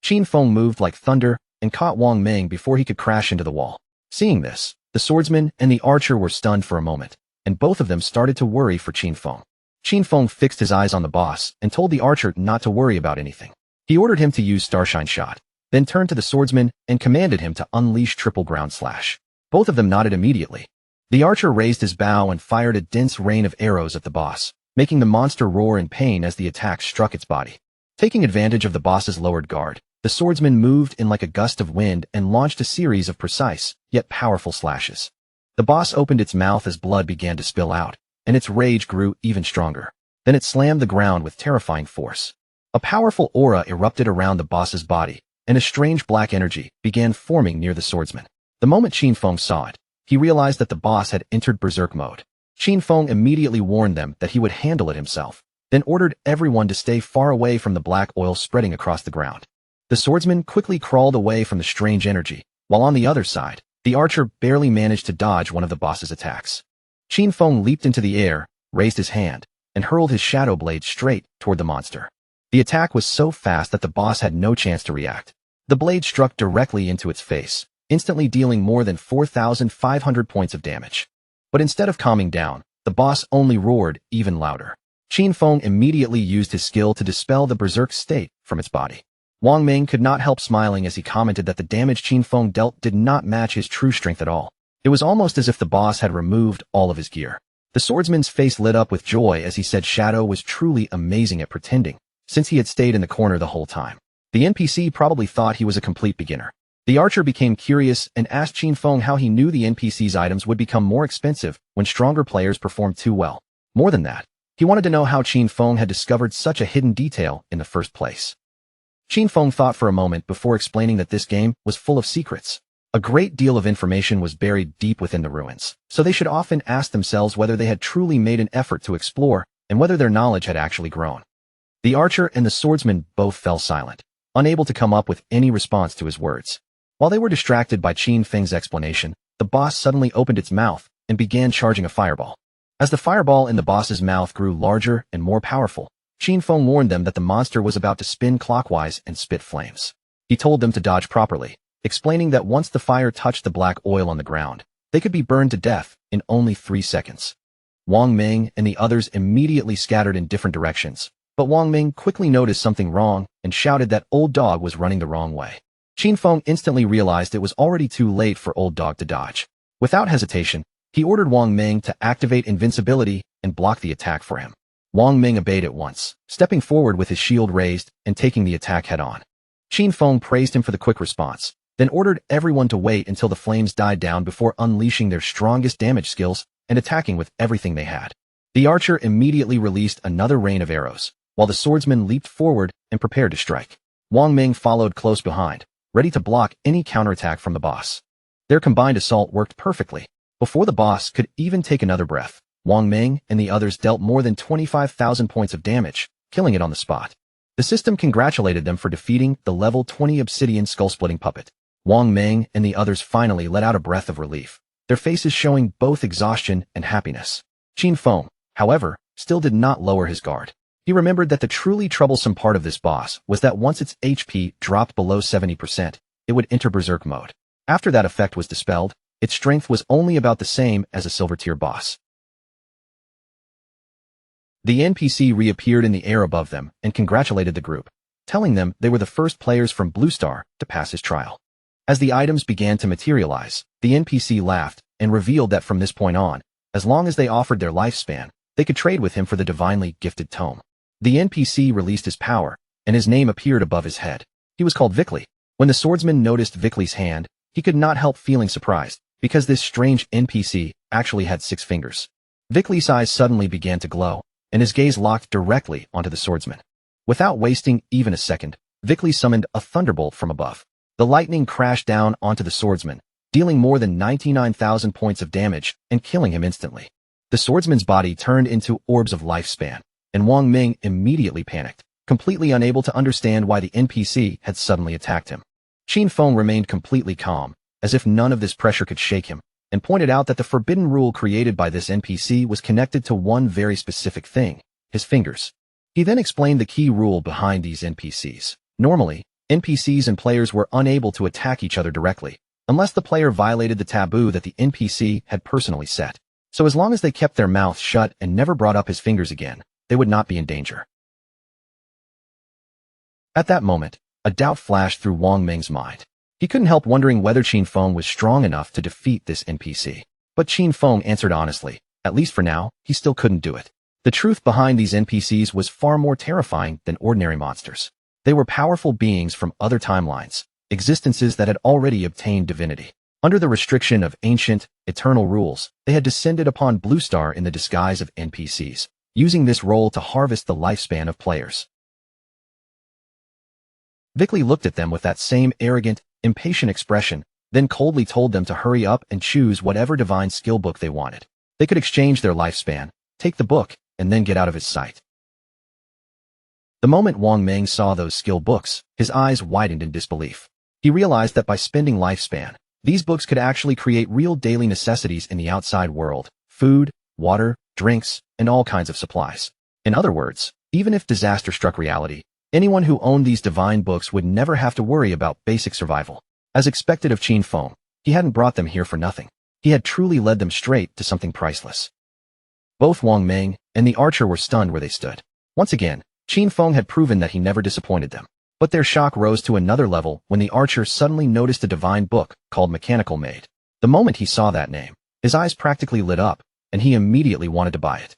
Qin Feng moved like thunder and caught Wang Ming before he could crash into the wall. Seeing this, the swordsman and the archer were stunned for a moment, and both of them started to worry for Qin Feng. Qin Feng fixed his eyes on the boss and told the archer not to worry about anything. He ordered him to use Starshine Shot, then turned to the swordsman and commanded him to unleash Triple Ground Slash. Both of them nodded immediately. The archer raised his bow and fired a dense rain of arrows at the boss, making the monster roar in pain as the attack struck its body. Taking advantage of the boss's lowered guard, the swordsman moved in like a gust of wind and launched a series of precise, yet powerful slashes. The boss opened its mouth as blood began to spill out, and its rage grew even stronger. Then it slammed the ground with terrifying force. A powerful aura erupted around the boss's body, and a strange black energy began forming near the swordsman. The moment Qin Feng saw it, he realized that the boss had entered berserk mode. Qin Feng immediately warned them that he would handle it himself, then ordered everyone to stay far away from the black oil spreading across the ground. The swordsman quickly crawled away from the strange energy, while on the other side, the archer barely managed to dodge one of the boss's attacks. Qin Feng leaped into the air, raised his hand, and hurled his shadow blade straight toward the monster. The attack was so fast that the boss had no chance to react. The blade struck directly into its face, instantly dealing more than 4,500 points of damage. But instead of calming down, the boss only roared even louder. Qin Feng immediately used his skill to dispel the berserk state from its body. Wang Ming could not help smiling as he commented that the damage Qin Feng dealt did not match his true strength at all. It was almost as if the boss had removed all of his gear. The swordsman's face lit up with joy as he said Shadow was truly amazing at pretending, since he had stayed in the corner the whole time. The NPC probably thought he was a complete beginner. The archer became curious and asked Qin Feng how he knew the NPC's items would become more expensive when stronger players performed too well. More than that, he wanted to know how Qin Feng had discovered such a hidden detail in the first place. Qin Feng thought for a moment before explaining that this game was full of secrets. A great deal of information was buried deep within the ruins, so they should often ask themselves whether they had truly made an effort to explore and whether their knowledge had actually grown. The archer and the swordsman both fell silent, unable to come up with any response to his words. While they were distracted by Qin Feng's explanation, the boss suddenly opened its mouth and began charging a fireball. As the fireball in the boss's mouth grew larger and more powerful, Qin Feng warned them that the monster was about to spin clockwise and spit flames. He told them to dodge properly, explaining that once the fire touched the black oil on the ground, they could be burned to death in only 3 seconds. Wang Ming and the others immediately scattered in different directions, but Wang Ming quickly noticed something wrong and shouted that Old Dog was running the wrong way. Qin Feng instantly realized it was already too late for Old Dog to dodge. Without hesitation, he ordered Wang Ming to activate invincibility and block the attack for him. Wang Ming obeyed at once, stepping forward with his shield raised and taking the attack head-on. Qin Feng praised him for the quick response, then ordered everyone to wait until the flames died down before unleashing their strongest damage skills and attacking with everything they had. The archer immediately released another rain of arrows, while the swordsman leaped forward and prepared to strike. Wang Ming followed close behind, ready to block any counterattack from the boss. Their combined assault worked perfectly. Before the boss could even take another breath, Wang Ming and the others dealt more than 25,000 points of damage, killing it on the spot. The system congratulated them for defeating the level 20 obsidian skull-splitting puppet. Wang Ming and the others finally let out a breath of relief, their faces showing both exhaustion and happiness. Qin Feng, however, still did not lower his guard. He remembered that the truly troublesome part of this boss was that once its HP dropped below 70%, it would enter Berserk mode. After that effect was dispelled, its strength was only about the same as a silver tier boss. The NPC reappeared in the air above them and congratulated the group, telling them they were the first players from Blue Star to pass his trial. As the items began to materialize, the NPC laughed and revealed that from this point on, as long as they offered their lifespan, they could trade with him for the divinely gifted tome. The NPC released his power, and his name appeared above his head. He was called Vickley. When the swordsman noticed Vickley's hand, he could not help feeling surprised, because this strange NPC actually had 6 fingers. Vickley's eyes suddenly began to glow, and his gaze locked directly onto the swordsman. Without wasting even a second, Vickley summoned a thunderbolt from above. The lightning crashed down onto the swordsman, dealing more than 99,000 points of damage and killing him instantly. The swordsman's body turned into orbs of lifespan, and Wang Ming immediately panicked, completely unable to understand why the NPC had suddenly attacked him. Qin Feng remained completely calm, as if none of this pressure could shake him, and pointed out that the forbidden rule created by this NPC was connected to one very specific thing, his fingers. He then explained the key rule behind these NPCs. Normally, NPCs and players were unable to attack each other directly, unless the player violated the taboo that the NPC had personally set. So as long as they kept their mouth shut and never brought up his fingers again, they would not be in danger. At that moment, a doubt flashed through Wang Ming's mind. He couldn't help wondering whether Qin Feng was strong enough to defeat this NPC. But Qin Feng answered honestly, at least for now, he still couldn't do it. The truth behind these NPCs was far more terrifying than ordinary monsters. They were powerful beings from other timelines, existences that had already obtained divinity. Under the restriction of ancient, eternal rules, they had descended upon Blue Star in the disguise of NPCs, using this role to harvest the lifespan of players. Vickley looked at them with that same arrogant, impatient expression, then coldly told them to hurry up and choose whatever divine skill book they wanted. They could exchange their lifespan, take the book, and then get out of his sight. The moment Wang Ming saw those skill books, his eyes widened in disbelief. He realized that by spending lifespan, these books could actually create real daily necessities in the outside world: food, water, drinks, and all kinds of supplies. In other words, even if disaster struck reality, anyone who owned these divine books would never have to worry about basic survival. As expected of Qin Feng, he hadn't brought them here for nothing. He had truly led them straight to something priceless. Both Wang Ming and the archer were stunned where they stood. Once again, Qin Feng had proven that he never disappointed them. But their shock rose to another level when the archer suddenly noticed a divine book called Mechanical Maid. The moment he saw that name, his eyes practically lit up, and he immediately wanted to buy it.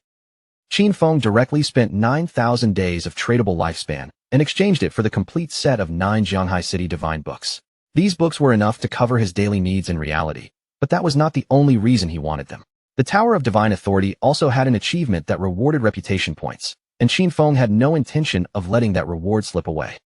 Qin Feng directly spent 9,000 days of tradable lifespan and exchanged it for the complete set of 9 Jianghai City divine books. These books were enough to cover his daily needs in reality, but that was not the only reason he wanted them. The Tower of Divine Authority also had an achievement that rewarded reputation points, and Qin Feng had no intention of letting that reward slip away.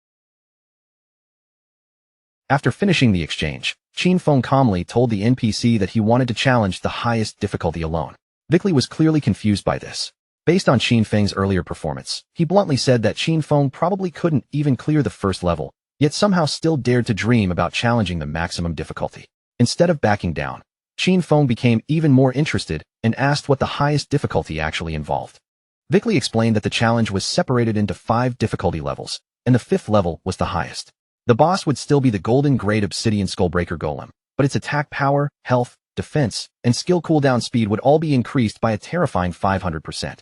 After finishing the exchange, Qin Feng calmly told the NPC that he wanted to challenge the highest difficulty alone. Vickley was clearly confused by this. Based on Qin Feng's earlier performance, he bluntly said that Qin Feng probably couldn't even clear the first level, yet somehow still dared to dream about challenging the maximum difficulty. Instead of backing down, Qin Feng became even more interested and asked what the highest difficulty actually involved. Vickley explained that the challenge was separated into 5 difficulty levels, and the 5th level was the highest. The boss would still be the golden grade Obsidian Skullbreaker Golem, but its attack power, health, defense, and skill cooldown speed would all be increased by a terrifying 500%.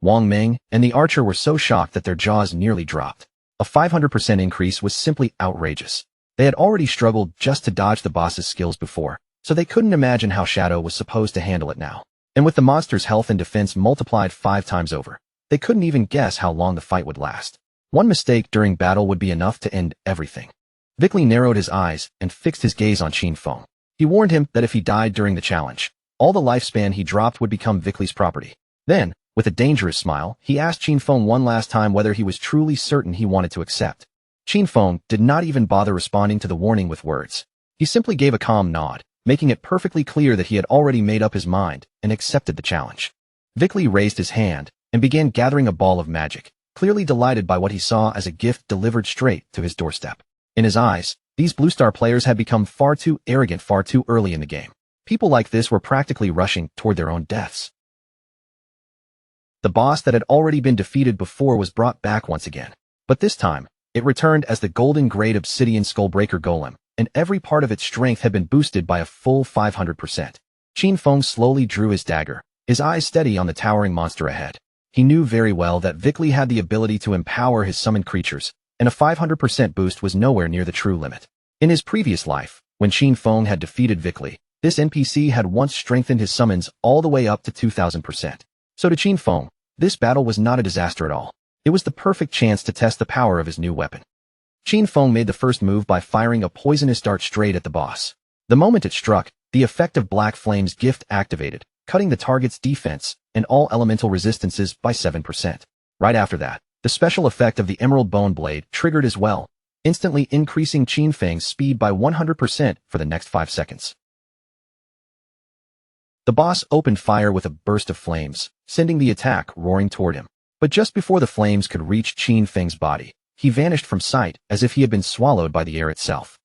Wang Ming and the archer were so shocked that their jaws nearly dropped. A 500% increase was simply outrageous. They had already struggled just to dodge the boss's skills before, so they couldn't imagine how Shadow was supposed to handle it now. And with the monster's health and defense multiplied 5 times over, they couldn't even guess how long the fight would last. One mistake during battle would be enough to end everything. Vickley narrowed his eyes and fixed his gaze on Qin Feng. He warned him that if he died during the challenge, all the lifespan he dropped would become Vickley's property. Then, with a dangerous smile, he asked Qin Feng one last time whether he was truly certain he wanted to accept. Qin Feng did not even bother responding to the warning with words. He simply gave a calm nod, making it perfectly clear that he had already made up his mind and accepted the challenge. Vickley raised his hand and began gathering a ball of magic, clearly delighted by what he saw as a gift delivered straight to his doorstep. In his eyes, these Blue Star players had become far too arrogant far too early in the game. People like this were practically rushing toward their own deaths. The boss that had already been defeated before was brought back once again. But this time, it returned as the golden grade obsidian skullbreaker golem, and every part of its strength had been boosted by a full 500%. Qin Feng slowly drew his dagger, his eyes steady on the towering monster ahead. He knew very well that Vickley had the ability to empower his summoned creatures, and a 500% boost was nowhere near the true limit. In his previous life, when Qin Feng had defeated Vickley, this NPC had once strengthened his summons all the way up to 2000%. So to Qin Feng, this battle was not a disaster at all. It was the perfect chance to test the power of his new weapon. Qin Feng made the first move by firing a poisonous dart straight at the boss. The moment it struck, the effect of Black Flame's gift activated, cutting the target's defense and all elemental resistances by 7%. Right after that, the special effect of the Emerald Bone Blade triggered as well, instantly increasing Qin Feng's speed by 100% for the next 5 seconds. The boss opened fire with a burst of flames, sending the attack roaring toward him. But just before the flames could reach Qin Feng's body, he vanished from sight as if he had been swallowed by the air itself.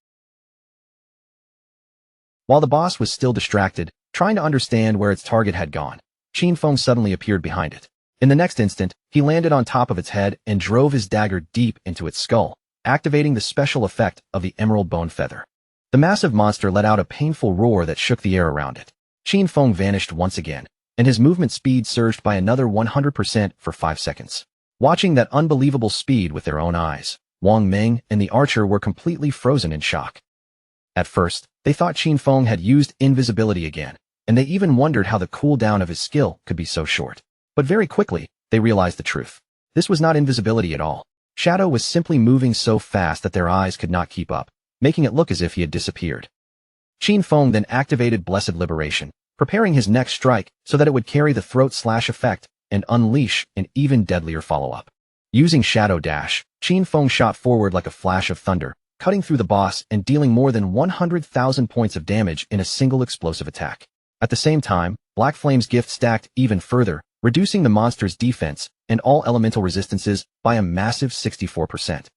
While the boss was still distracted, trying to understand where its target had gone, Qin Feng suddenly appeared behind it. In the next instant, he landed on top of its head and drove his dagger deep into its skull, activating the special effect of the Emerald Bone Feather. The massive monster let out a painful roar that shook the air around it. Qin Feng vanished once again, and his movement speed surged by another 100% for 5 seconds. Watching that unbelievable speed with their own eyes, Wang Ming and the archer were completely frozen in shock. At first, they thought Qin Feng had used invisibility again, and they even wondered how the cooldown of his skill could be so short. But very quickly, they realized the truth. This was not invisibility at all. Shadow was simply moving so fast that their eyes could not keep up, making it look as if he had disappeared. Qin Feng then activated Blessed Liberation, preparing his next strike so that it would carry the throat slash effect and unleash an even deadlier follow-up. Using Shadow Dash, Qin Feng shot forward like a flash of thunder, cutting through the boss and dealing more than 100,000 points of damage in a single explosive attack. At the same time, Black Flame's gift stacked even further, reducing the monster's defense and all elemental resistances by a massive 64%.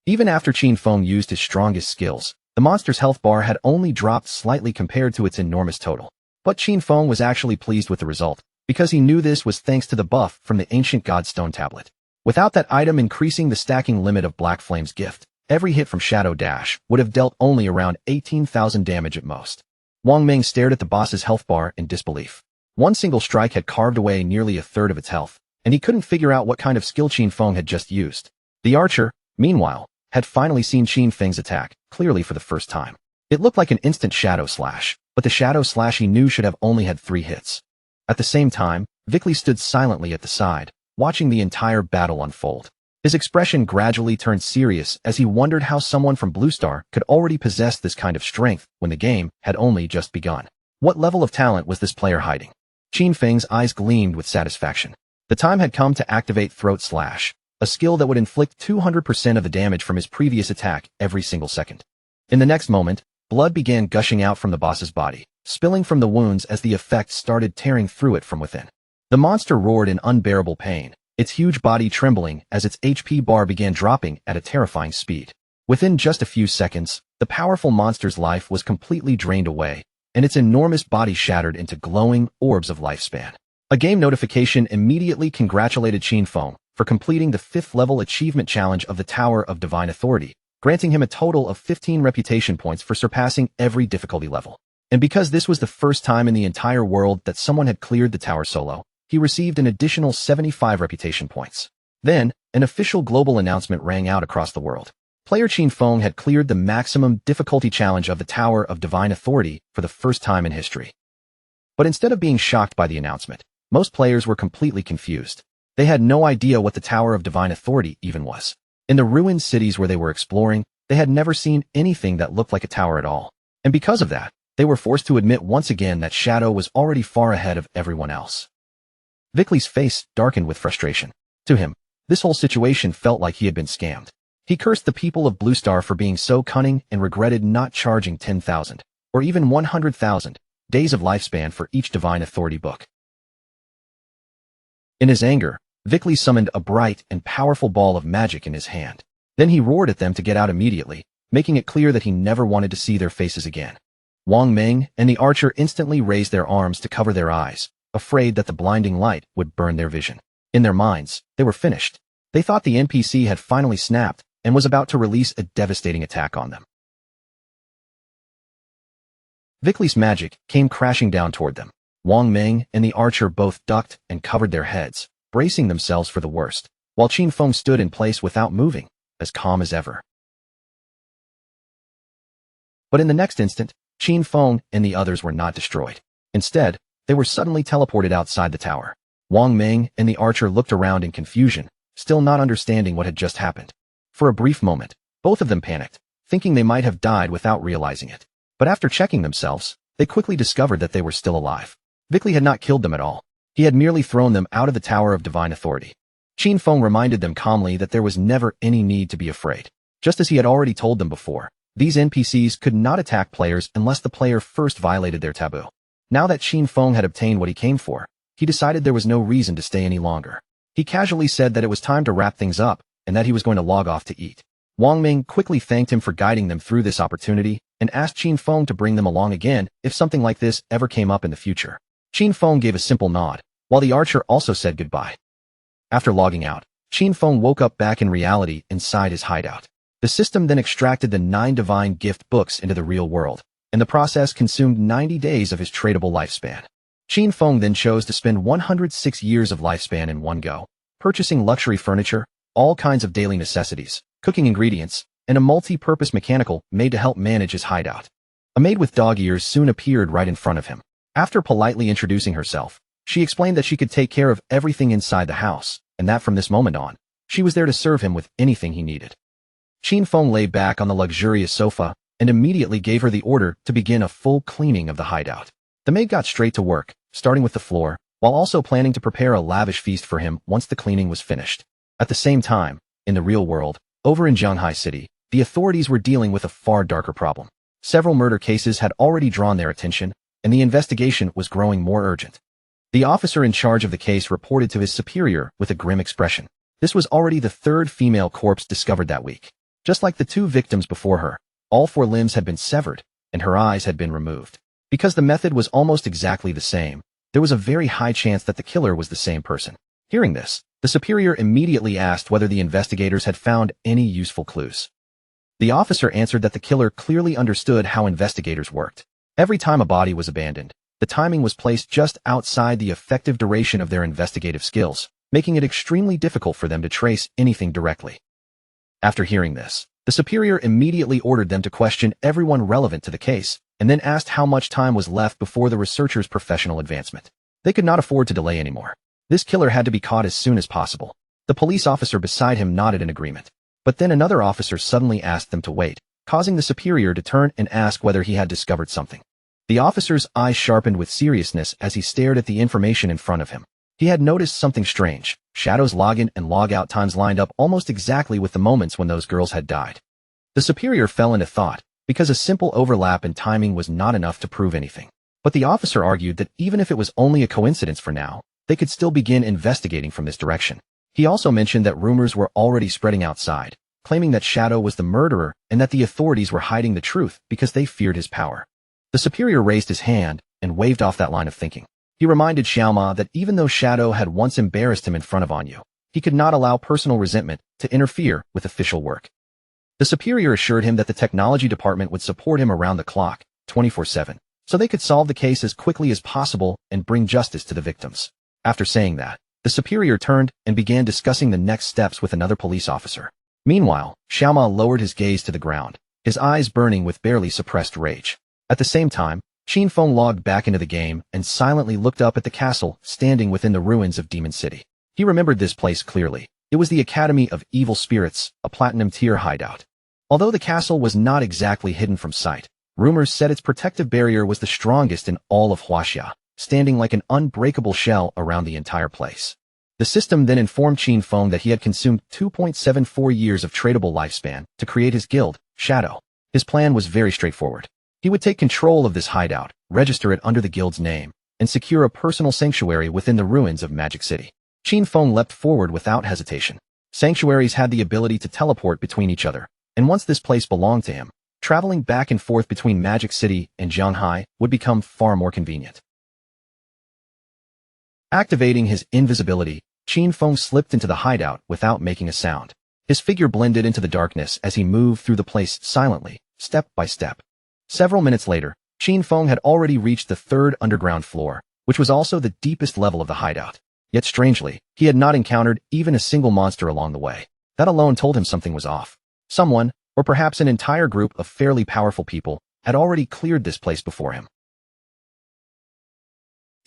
Even after Qin Feng used his strongest skills, the monster's health bar had only dropped slightly compared to its enormous total. But Qin Feng was actually pleased with the result, because he knew this was thanks to the buff from the ancient Godstone tablet. Without that item increasing the stacking limit of Black Flame's gift, every hit from Shadow Dash would have dealt only around 18,000 damage at most. Wang Ming stared at the boss's health bar in disbelief. One single strike had carved away nearly a third of its health, and he couldn't figure out what kind of skill Qin Feng had just used. The archer, meanwhile, had finally seen Qin Feng's attack, clearly for the first time. It looked like an instant shadow slash, but the shadow slash he knew should have only had 3 hits. At the same time, Vickley stood silently at the side, watching the entire battle unfold. His expression gradually turned serious as he wondered how someone from Blue Star could already possess this kind of strength when the game had only just begun. What level of talent was this player hiding? Qin Feng's eyes gleamed with satisfaction. The time had come to activate Throat Slash, a skill that would inflict 200% of the damage from his previous attack every single second. In the next moment, blood began gushing out from the boss's body, spilling from the wounds as the effect started tearing through it from within. The monster roared in unbearable pain, its huge body trembling as its HP bar began dropping at a terrifying speed. Within just a few seconds, the powerful monster's life was completely drained away, and its enormous body shattered into glowing orbs of lifespan. A game notification immediately congratulated Qin Feng for completing the 5th level achievement challenge of the Tower of Divine Authority, granting him a total of 15 reputation points for surpassing every difficulty level. And because this was the first time in the entire world that someone had cleared the tower solo, he received an additional 75 reputation points. Then, an official global announcement rang out across the world. Player Qin Feng had cleared the maximum difficulty challenge of the Tower of Divine Authority for the first time in history. But instead of being shocked by the announcement, most players were completely confused. They had no idea what the Tower of Divine Authority even was. In the ruined cities where they were exploring, they had never seen anything that looked like a tower at all. And because of that, they were forced to admit once again that Shadow was already far ahead of everyone else. Vickley's face darkened with frustration. To him, this whole situation felt like he had been scammed. He cursed the people of Blue Star for being so cunning and regretted not charging 10,000, or even 100,000, days of lifespan for each Divine Authority book. In his anger, Vickley summoned a bright and powerful ball of magic in his hand. Then he roared at them to get out immediately, making it clear that he never wanted to see their faces again. Wang Ming and the archer instantly raised their arms to cover their eyes, afraid that the blinding light would burn their vision. In their minds, they were finished. They thought the NPC had finally snapped and was about to release a devastating attack on them. Vickley's magic came crashing down toward them. Wang Ming and the archer both ducked and covered their heads, bracing themselves for the worst, while Qin Feng stood in place without moving, as calm as ever. But in the next instant, Qin Feng and the others were not destroyed. Instead, they were suddenly teleported outside the tower. Wang Ming and the archer looked around in confusion, still not understanding what had just happened. For a brief moment, both of them panicked, thinking they might have died without realizing it. But after checking themselves, they quickly discovered that they were still alive. Vickley had not killed them at all. He had merely thrown them out of the Tower of Divine Authority. Qin Feng reminded them calmly that there was never any need to be afraid. Just as he had already told them before, these NPCs could not attack players unless the player first violated their taboo. Now that Qin Feng had obtained what he came for, he decided there was no reason to stay any longer. He casually said that it was time to wrap things up and that he was going to log off to eat. Wang Ming quickly thanked him for guiding them through this opportunity and asked Qin Feng to bring them along again if something like this ever came up in the future. Qin Feng gave a simple nod, while the archer also said goodbye. After logging out, Qin Feng woke up back in reality inside his hideout. The system then extracted the 9 divine gift books into the real world, and the process consumed 90 days of his tradable lifespan. Qin Feng then chose to spend 106 years of lifespan in one go, purchasing luxury furniture, all kinds of daily necessities, cooking ingredients, and a multi-purpose mechanical made to help manage his hideout. A maid with dog ears soon appeared right in front of him. After politely introducing herself, she explained that she could take care of everything inside the house, and that from this moment on, she was there to serve him with anything he needed. Qin Feng lay back on the luxurious sofa and immediately gave her the order to begin a full cleaning of the hideout. The maid got straight to work, starting with the floor, while also planning to prepare a lavish feast for him once the cleaning was finished. At the same time, in the real world, over in Shanghai City, the authorities were dealing with a far darker problem. Several murder cases had already drawn their attention, and the investigation was growing more urgent. The officer in charge of the case reported to his superior with a grim expression. This was already the 3rd female corpse discovered that week. Just like the 2 victims before her, all 4 limbs had been severed, and her eyes had been removed. Because the method was almost exactly the same, there was a very high chance that the killer was the same person. Hearing this, the superior immediately asked whether the investigators had found any useful clues. The officer answered that the killer clearly understood how investigators worked. Every time a body was abandoned, the timing was placed just outside the effective duration of their investigative skills, making it extremely difficult for them to trace anything directly. After hearing this, the superior immediately ordered them to question everyone relevant to the case, and then asked how much time was left before the researchers' professional advancement. They could not afford to delay anymore. This killer had to be caught as soon as possible. The police officer beside him nodded in agreement. But then another officer suddenly asked them to wait, causing the superior to turn and ask whether he had discovered something. The officer's eyes sharpened with seriousness as he stared at the information in front of him. He had noticed something strange. Shadow's login and logout times lined up almost exactly with the moments when those girls had died. The superior fell into thought, because a simple overlap in timing was not enough to prove anything. But the officer argued that even if it was only a coincidence for now, they could still begin investigating from this direction. He also mentioned that rumors were already spreading outside, claiming that Shadow was the murderer and that the authorities were hiding the truth because they feared his power. The superior raised his hand and waved off that line of thinking. He reminded Xiaoma that even though Shadow had once embarrassed him in front of Anyu, he could not allow personal resentment to interfere with official work. The superior assured him that the technology department would support him around the clock, 24/7, so they could solve the case as quickly as possible and bring justice to the victims. After saying that, the superior turned and began discussing the next steps with another police officer. Meanwhile, Xiaoma lowered his gaze to the ground, his eyes burning with barely suppressed rage. At the same time, Qin Feng logged back into the game and silently looked up at the castle standing within the ruins of Demon City. He remembered this place clearly. It was the Academy of Evil Spirits, a platinum-tier hideout. Although the castle was not exactly hidden from sight, rumors said its protective barrier was the strongest in all of Huaxia, standing like an unbreakable shell around the entire place. The system then informed Qin Feng that he had consumed 2.74 years of tradable lifespan to create his guild, Shadow. His plan was very straightforward. He would take control of this hideout, register it under the guild's name, and secure a personal sanctuary within the ruins of Magic City. Qin Feng leapt forward without hesitation. Sanctuaries had the ability to teleport between each other, and once this place belonged to him, traveling back and forth between Magic City and Shanghai would become far more convenient. Activating his invisibility, Qin Feng slipped into the hideout without making a sound. His figure blended into the darkness as he moved through the place silently, step by step. Several minutes later, Qin Feng had already reached the third underground floor, which was also the deepest level of the hideout. Yet strangely, he had not encountered even a single monster along the way. That alone told him something was off. Someone, or perhaps an entire group of fairly powerful people, had already cleared this place before him.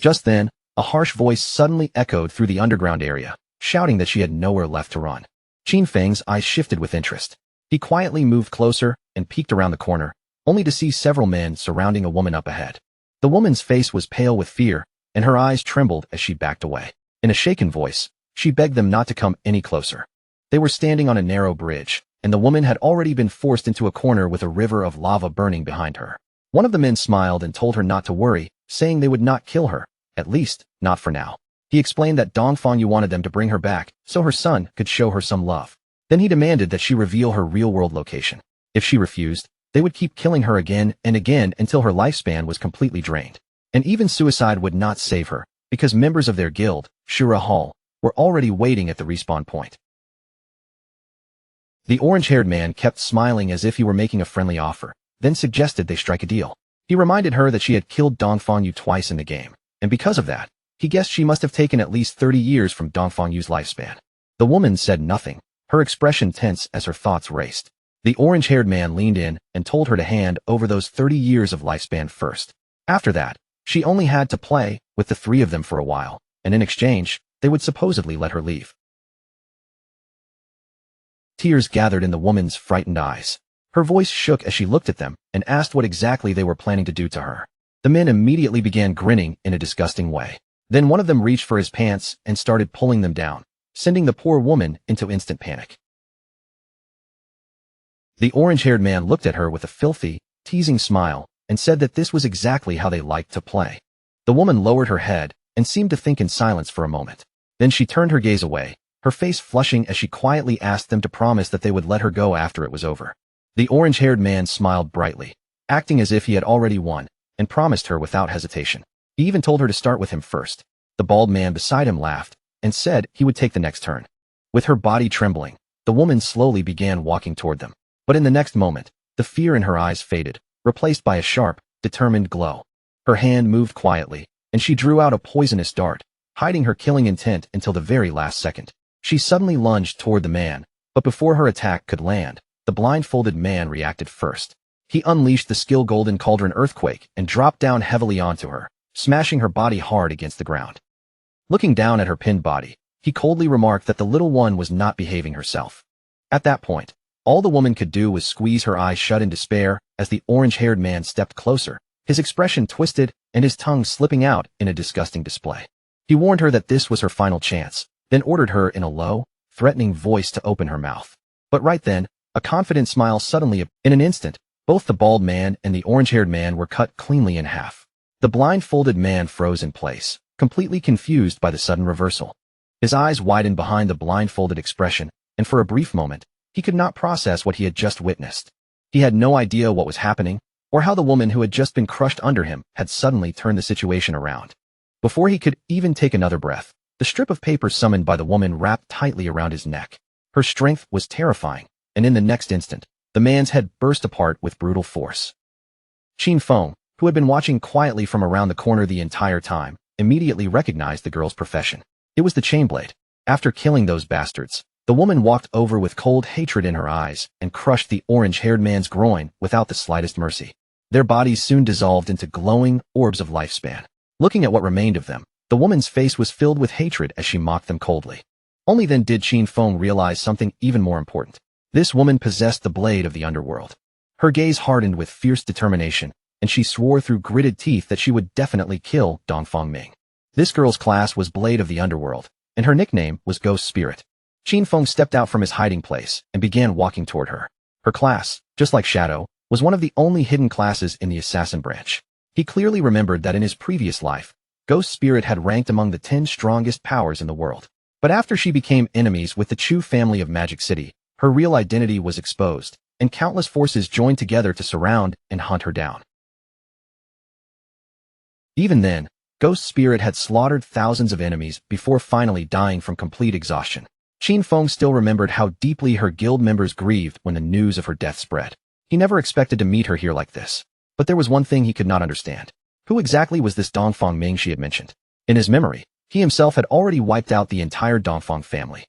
Just then, a harsh voice suddenly echoed through the underground area, shouting that she had nowhere left to run. Qin Feng's eyes shifted with interest. He quietly moved closer and peeked around the corner, only to see several men surrounding a woman up ahead. The woman's face was pale with fear, and her eyes trembled as she backed away. In a shaken voice, she begged them not to come any closer. They were standing on a narrow bridge, and the woman had already been forced into a corner with a river of lava burning behind her. One of the men smiled and told her not to worry, saying they would not kill her, at least, not for now. He explained that Dongfang Yu wanted them to bring her back so her son could show her some love. Then he demanded that she reveal her real-world location. If she refused, they would keep killing her again and again until her lifespan was completely drained. And even suicide would not save her, because members of their guild, Shura Hall, were already waiting at the respawn point. The orange-haired man kept smiling as if he were making a friendly offer, then suggested they strike a deal. He reminded her that she had killed Dongfang Yu twice in the game, and because of that, he guessed she must have taken at least 30 years from Dongfang Yu's lifespan. The woman said nothing, her expression tense as her thoughts raced. The orange-haired man leaned in and told her to hand over those 30 years of lifespan first. After that, she only had to play with the three of them for a while, and in exchange, they would supposedly let her leave. Tears gathered in the woman's frightened eyes. Her voice shook as she looked at them and asked what exactly they were planning to do to her. The men immediately began grinning in a disgusting way. Then one of them reached for his pants and started pulling them down, sending the poor woman into instant panic. The orange-haired man looked at her with a filthy, teasing smile and said that this was exactly how they liked to play. The woman lowered her head and seemed to think in silence for a moment. Then she turned her gaze away, her face flushing as she quietly asked them to promise that they would let her go after it was over. The orange-haired man smiled brightly, acting as if he had already won, and promised her without hesitation. He even told her to start with him first. The bald man beside him laughed and said he would take the next turn. With her body trembling, the woman slowly began walking toward them. But in the next moment, the fear in her eyes faded, replaced by a sharp, determined glow. Her hand moved quietly, and she drew out a poisonous dart, hiding her killing intent until the very last second. She suddenly lunged toward the man, but before her attack could land, the blindfolded man reacted first. He unleashed the skill Golden Cauldron Earthquake and dropped down heavily onto her, smashing her body hard against the ground. Looking down at her pinned body, he coldly remarked that the little one was not behaving herself. At that point, all the woman could do was squeeze her eyes shut in despair as the orange-haired man stepped closer, his expression twisted and his tongue slipping out in a disgusting display. He warned her that this was her final chance, then ordered her in a low, threatening voice to open her mouth. But right then, a confident smile suddenly appeared. In an instant, both the bald man and the orange-haired man were cut cleanly in half. The blindfolded man froze in place, completely confused by the sudden reversal. His eyes widened behind the blindfolded expression, and for a brief moment, he could not process what he had just witnessed. He had no idea what was happening, or how the woman who had just been crushed under him had suddenly turned the situation around. Before he could even take another breath, the strip of paper summoned by the woman wrapped tightly around his neck. Her strength was terrifying, and in the next instant, the man's head burst apart with brutal force. Qin Feng, who had been watching quietly from around the corner the entire time, immediately recognized the girl's profession. It was the chainblade. After killing those bastards, the woman walked over with cold hatred in her eyes and crushed the orange-haired man's groin without the slightest mercy. Their bodies soon dissolved into glowing orbs of lifespan. Looking at what remained of them, the woman's face was filled with hatred as she mocked them coldly. Only then did Qin Feng realize something even more important. This woman possessed the blade of the underworld. Her gaze hardened with fierce determination, and she swore through gritted teeth that she would definitely kill Dongfang Ming. This girl's class was Blade of the Underworld, and her nickname was Ghost Spirit. Qin Feng stepped out from his hiding place and began walking toward her. Her class, just like Shadow, was one of the only hidden classes in the assassin branch. He clearly remembered that in his previous life, Ghost Spirit had ranked among the 10 strongest powers in the world. But after she became enemies with the Chu family of Magic City, her real identity was exposed, and countless forces joined together to surround and hunt her down. Even then, Ghost Spirit had slaughtered thousands of enemies before finally dying from complete exhaustion. Qin Feng still remembered how deeply her guild members grieved when the news of her death spread. He never expected to meet her here like this. But there was one thing he could not understand. Who exactly was this Dongfang Ming she had mentioned? In his memory, he himself had already wiped out the entire Dongfang family.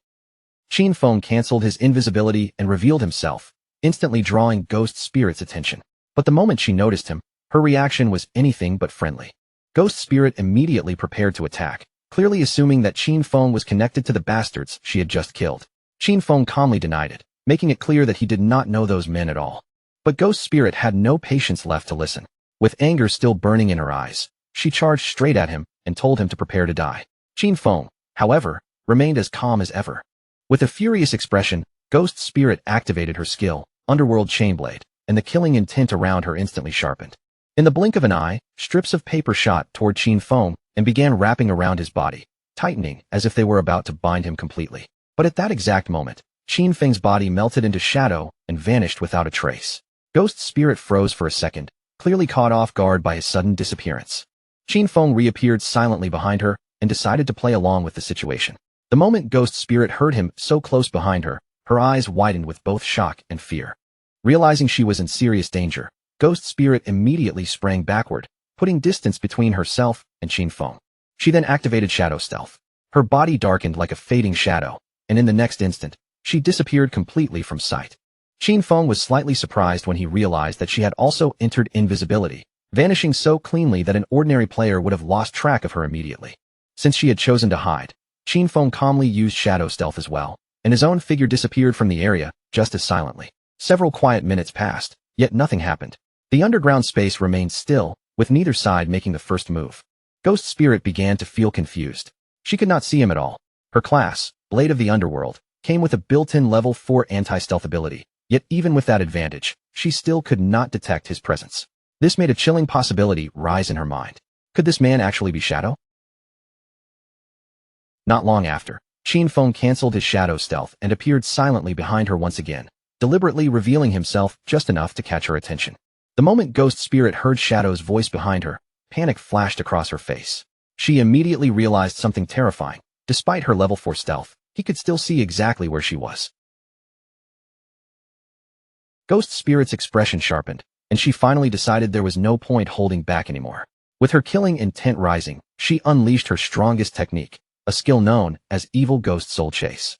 Qin Feng canceled his invisibility and revealed himself, instantly drawing Ghost Spirit's attention. But the moment she noticed him, her reaction was anything but friendly. Ghost Spirit immediately prepared to attack, clearly assuming that Qin Feng was connected to the bastards she had just killed. Qin Feng calmly denied it, making it clear that he did not know those men at all. But Ghost Spirit had no patience left to listen. With anger still burning in her eyes, she charged straight at him and told him to prepare to die. Qin Feng, however, remained as calm as ever. With a furious expression, Ghost Spirit activated her skill, Underworld Chainblade, and the killing intent around her instantly sharpened. In the blink of an eye, strips of paper shot toward Qin Feng and began wrapping around his body, tightening as if they were about to bind him completely. But at that exact moment, Qin Feng's body melted into shadow and vanished without a trace. Ghost Spirit froze for a second, clearly caught off guard by his sudden disappearance. Qin Feng reappeared silently behind her and decided to play along with the situation. The moment Ghost Spirit heard him so close behind her, her eyes widened with both shock and fear. Realizing she was in serious danger, Ghost Spirit immediately sprang backward, putting distance between herself and Qin Feng. She then activated Shadow Stealth. Her body darkened like a fading shadow, and in the next instant, she disappeared completely from sight. Qin Feng was slightly surprised when he realized that she had also entered invisibility, vanishing so cleanly that an ordinary player would have lost track of her immediately. Since she had chosen to hide, Qin Feng calmly used Shadow Stealth as well, and his own figure disappeared from the area just as silently. Several quiet minutes passed, yet nothing happened. The underground space remained still, with neither side making the first move. Ghost Spirit began to feel confused. She could not see him at all. Her class, Blade of the Underworld, came with a built-in level 4 anti-stealth ability, yet even with that advantage, she still could not detect his presence. This made a chilling possibility rise in her mind. Could this man actually be Shadow? Not long after, Qin Feng canceled his Shadow Stealth and appeared silently behind her once again, deliberately revealing himself just enough to catch her attention. The moment Ghost Spirit heard Shadow's voice behind her, panic flashed across her face. She immediately realized something terrifying. Despite her level 4 stealth, he could still see exactly where she was. Ghost Spirit's expression sharpened, and she finally decided there was no point holding back anymore. With her killing intent rising, she unleashed her strongest technique, a skill known as Evil Ghost Soul Chase.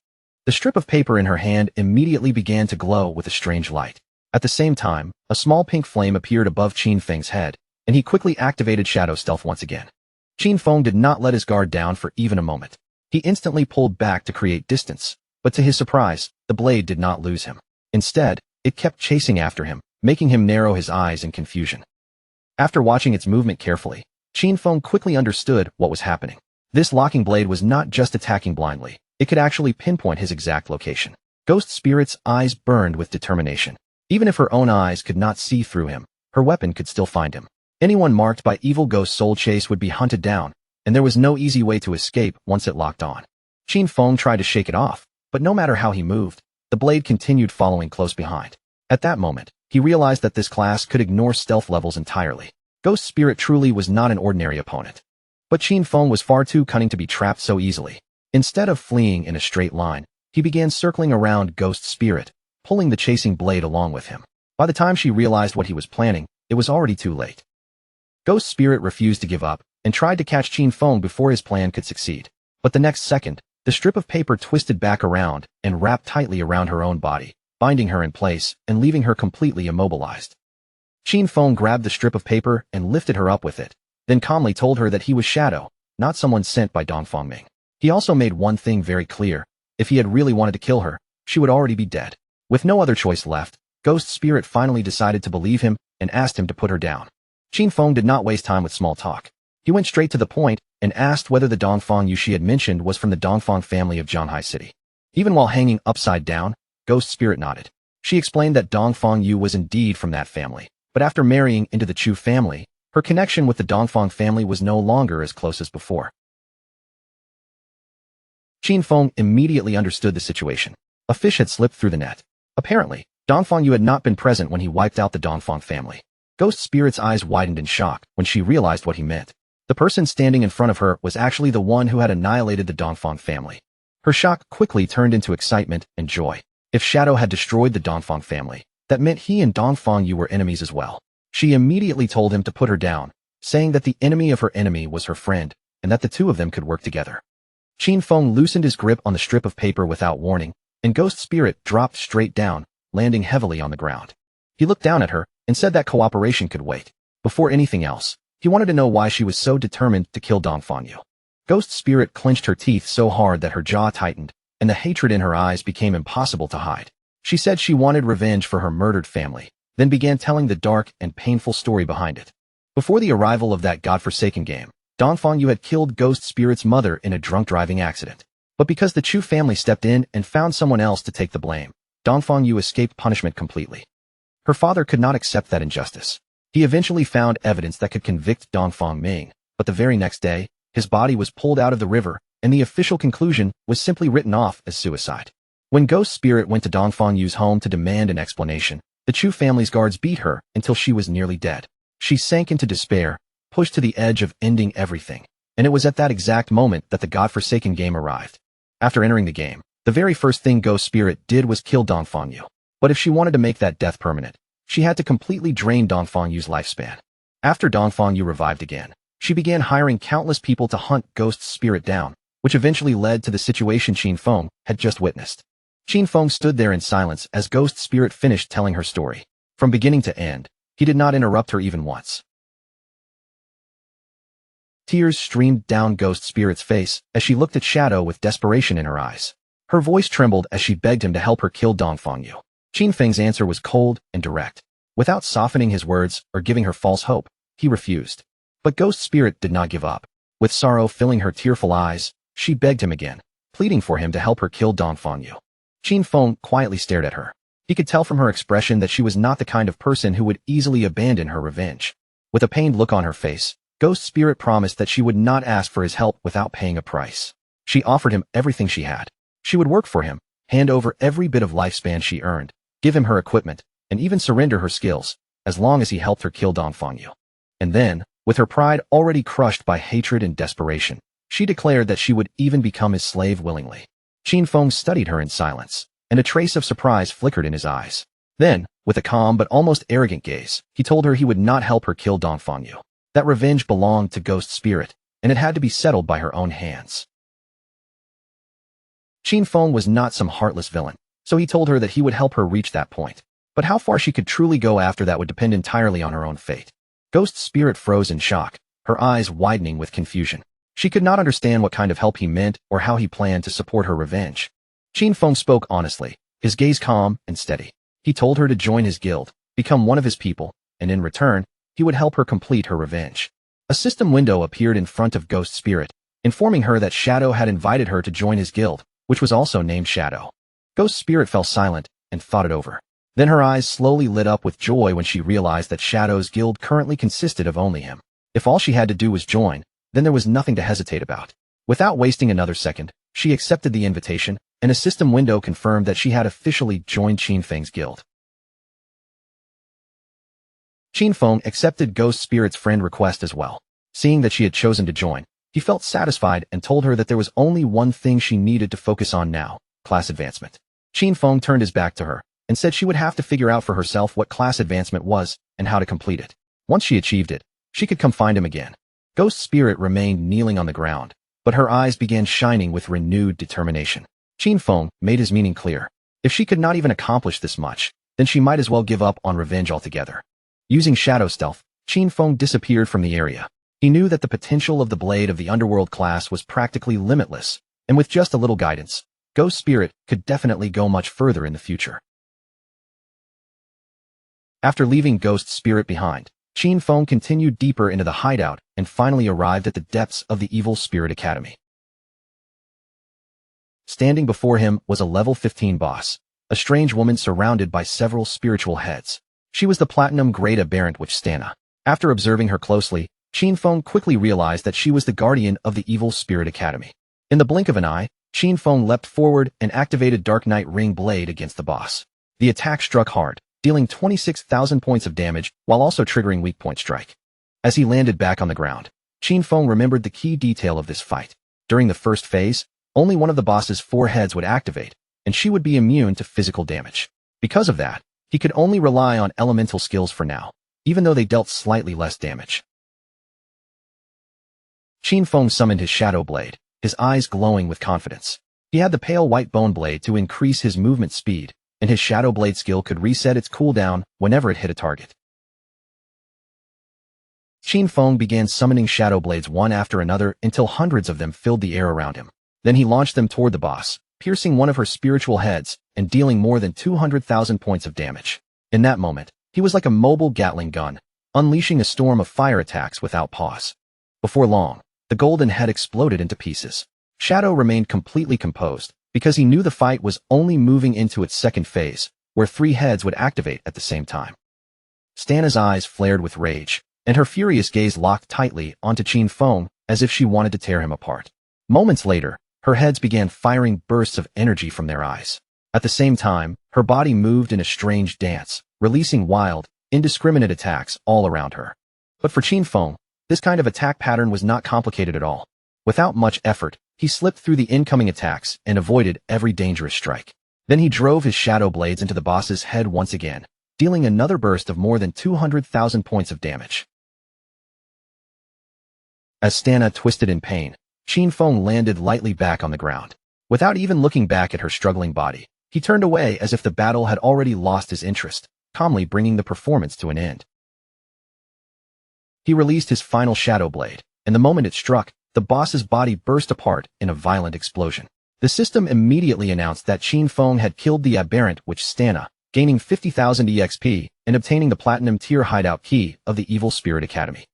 The strip of paper in her hand immediately began to glow with a strange light. At the same time, a small pink flame appeared above Qin Feng's head, and he quickly activated Shadow Stealth once again. Qin Feng did not let his guard down for even a moment. He instantly pulled back to create distance, but to his surprise, the blade did not lose him. Instead, it kept chasing after him, making him narrow his eyes in confusion. After watching its movement carefully, Qin Feng quickly understood what was happening. This locking blade was not just attacking blindly, it could actually pinpoint his exact location. Ghost Spirit's eyes burned with determination. Even if her own eyes could not see through him, her weapon could still find him. Anyone marked by Evil Ghost Soul Chase would be hunted down, and there was no easy way to escape once it locked on. Qin Feng tried to shake it off, but no matter how he moved, the blade continued following close behind. At that moment, he realized that this class could ignore stealth levels entirely. Ghost Spirit truly was not an ordinary opponent. But Qin Feng was far too cunning to be trapped so easily. Instead of fleeing in a straight line, he began circling around Ghost Spirit, pulling the chasing blade along with him. By the time she realized what he was planning, it was already too late. Ghost Spirit refused to give up, and tried to catch Qin Feng before his plan could succeed. But the next second, the strip of paper twisted back around and wrapped tightly around her own body, binding her in place and leaving her completely immobilized. Qin Feng grabbed the strip of paper and lifted her up with it, then calmly told her that he was Shadow, not someone sent by Dongfang Ming. He also made one thing very clear. If he had really wanted to kill her, she would already be dead. With no other choice left, Ghost Spirit finally decided to believe him and asked him to put her down. Qin Feng did not waste time with small talk. He went straight to the point and asked whether the Dongfang Yu she had mentioned was from the Dongfang family of Zhanghai City. Even while hanging upside down, Ghost Spirit nodded. She explained that Dongfang Yu was indeed from that family, but after marrying into the Chu family, her connection with the Dongfang family was no longer as close as before. Qin Feng immediately understood the situation. A fish had slipped through the net. Apparently, Dongfang Yu had not been present when he wiped out the Dongfang family. Ghost Spirit's eyes widened in shock when she realized what he meant. The person standing in front of her was actually the one who had annihilated the Dongfang family. Her shock quickly turned into excitement and joy. If Shadow had destroyed the Dongfang family, that meant he and Dongfang Yu were enemies as well. She immediately told him to put her down, saying that the enemy of her enemy was her friend, and that the two of them could work together. Qin Feng loosened his grip on the strip of paper without warning, and Ghost Spirit dropped straight down, landing heavily on the ground. He looked down at her and said that cooperation could wait. Before anything else, he wanted to know why she was so determined to kill Dongfang Yu. Ghost Spirit clenched her teeth so hard that her jaw tightened, and the hatred in her eyes became impossible to hide. She said she wanted revenge for her murdered family, then began telling the dark and painful story behind it. Before the arrival of that godforsaken game, Dongfang Yu had killed Ghost Spirit's mother in a drunk driving accident. But because the Chu family stepped in and found someone else to take the blame, Dongfang Yu escaped punishment completely. Her father could not accept that injustice. He eventually found evidence that could convict Dongfang Ming, but the very next day, his body was pulled out of the river, and the official conclusion was simply written off as suicide. When Ghost Spirit went to Dongfang Yu's home to demand an explanation, the Chu family's guards beat her until she was nearly dead. She sank into despair, pushed to the edge of ending everything, and it was at that exact moment that the godforsaken game arrived. After entering the game, the very first thing Ghost Spirit did was kill Dongfang Yu. But if she wanted to make that death permanent, she had to completely drain Dongfang Yu's lifespan. After Dongfang Yu revived again, she began hiring countless people to hunt Ghost Spirit down, which eventually led to the situation Qin Feng had just witnessed. Qin Feng stood there in silence as Ghost Spirit finished telling her story. From beginning to end, he did not interrupt her even once. Tears streamed down Ghost Spirit's face as she looked at Shadow with desperation in her eyes. Her voice trembled as she begged him to help her kill Dongfang Yu. Qin Feng's answer was cold and direct. Without softening his words or giving her false hope, he refused. But Ghost Spirit did not give up. With sorrow filling her tearful eyes, she begged him again, pleading for him to help her kill Dongfang Yu. Qin Feng quietly stared at her. He could tell from her expression that she was not the kind of person who would easily abandon her revenge. With a pained look on her face, Ghost Spirit promised that she would not ask for his help without paying a price. She offered him everything she had. She would work for him, hand over every bit of lifespan she earned, give him her equipment, and even surrender her skills, as long as he helped her kill Dongfang Yu. And then, with her pride already crushed by hatred and desperation, she declared that she would even become his slave willingly. Qin Feng studied her in silence, and a trace of surprise flickered in his eyes. Then, with a calm but almost arrogant gaze, he told her he would not help her kill Dongfang Yu. That revenge belonged to Ghost Spirit, and it had to be settled by her own hands. Qin Feng was not some heartless villain, so he told her that he would help her reach that point. But how far she could truly go after that would depend entirely on her own fate. Ghost Spirit froze in shock, her eyes widening with confusion. She could not understand what kind of help he meant or how he planned to support her revenge. Qin Feng spoke honestly, his gaze calm and steady. He told her to join his guild, become one of his people, and in return, he would help her complete her revenge. A system window appeared in front of Ghost Spirit, informing her that Shadow had invited her to join his guild, which was also named Shadow. Ghost Spirit fell silent and thought it over. Then her eyes slowly lit up with joy when she realized that Shadow's guild currently consisted of only him. If all she had to do was join, then there was nothing to hesitate about. Without wasting another second, she accepted the invitation, and a system window confirmed that she had officially joined Qin Feng's guild. Qin Feng accepted Ghost Spirit's friend request as well. Seeing that she had chosen to join, he felt satisfied and told her that there was only one thing she needed to focus on now: class advancement. Qin Feng turned his back to her and said she would have to figure out for herself what class advancement was and how to complete it. Once she achieved it, she could come find him again. Ghost Spirit remained kneeling on the ground, but her eyes began shining with renewed determination. Qin Feng made his meaning clear. If she could not even accomplish this much, then she might as well give up on revenge altogether. Using shadow stealth, Qin Feng disappeared from the area. He knew that the potential of the blade of the underworld class was practically limitless, and with just a little guidance, Ghost Spirit could definitely go much further in the future. After leaving Ghost Spirit behind, Qin Feng continued deeper into the hideout and finally arrived at the depths of the Evil Spirit Academy. Standing before him was a level 15 boss, a strange woman surrounded by several spiritual heads. She was the Platinum Grade Aberrant Witch Stana. After observing her closely, Qin Feng quickly realized that she was the guardian of the Evil Spirit Academy. In the blink of an eye, Qin Feng leapt forward and activated Dark Knight Ring Blade against the boss. The attack struck hard, dealing 26,000 points of damage while also triggering weak point strike. As he landed back on the ground, Qin Feng remembered the key detail of this fight. During the first phase, only one of the boss's 4 heads would activate, and she would be immune to physical damage. Because of that, he could only rely on elemental skills for now, even though they dealt slightly less damage. Qin Feng summoned his Shadow Blade, his eyes glowing with confidence. He had the pale white bone blade to increase his movement speed, and his Shadow Blade skill could reset its cooldown whenever it hit a target. Qin Feng began summoning Shadow Blades one after another until hundreds of them filled the air around him. Then he launched them toward the boss, piercing one of her spiritual heads and dealing more than 200,000 points of damage. In that moment, he was like a mobile Gatling gun, unleashing a storm of fire attacks without pause. Before long, the golden head exploded into pieces. Shadow remained completely composed, because he knew the fight was only moving into its second phase, where 3 heads would activate at the same time. Stana's eyes flared with rage, and her furious gaze locked tightly onto Qin Feng as if she wanted to tear him apart. Moments later, her heads began firing bursts of energy from their eyes. At the same time, her body moved in a strange dance, releasing wild, indiscriminate attacks all around her. But for Qin Feng, this kind of attack pattern was not complicated at all. Without much effort, he slipped through the incoming attacks and avoided every dangerous strike. Then he drove his Shadow Blades into the boss's head once again, dealing another burst of more than 200,000 points of damage. As Stana twisted in pain, Qin Feng landed lightly back on the ground. Without even looking back at her struggling body, he turned away as if the battle had already lost his interest, calmly bringing the performance to an end. He released his final Shadow Blade, and the moment it struck, the boss's body burst apart in a violent explosion. The system immediately announced that Qin Feng had killed the aberrant witch Stana, gaining 50,000 EXP and obtaining the Platinum Tier hideout key of the Evil Spirit Academy.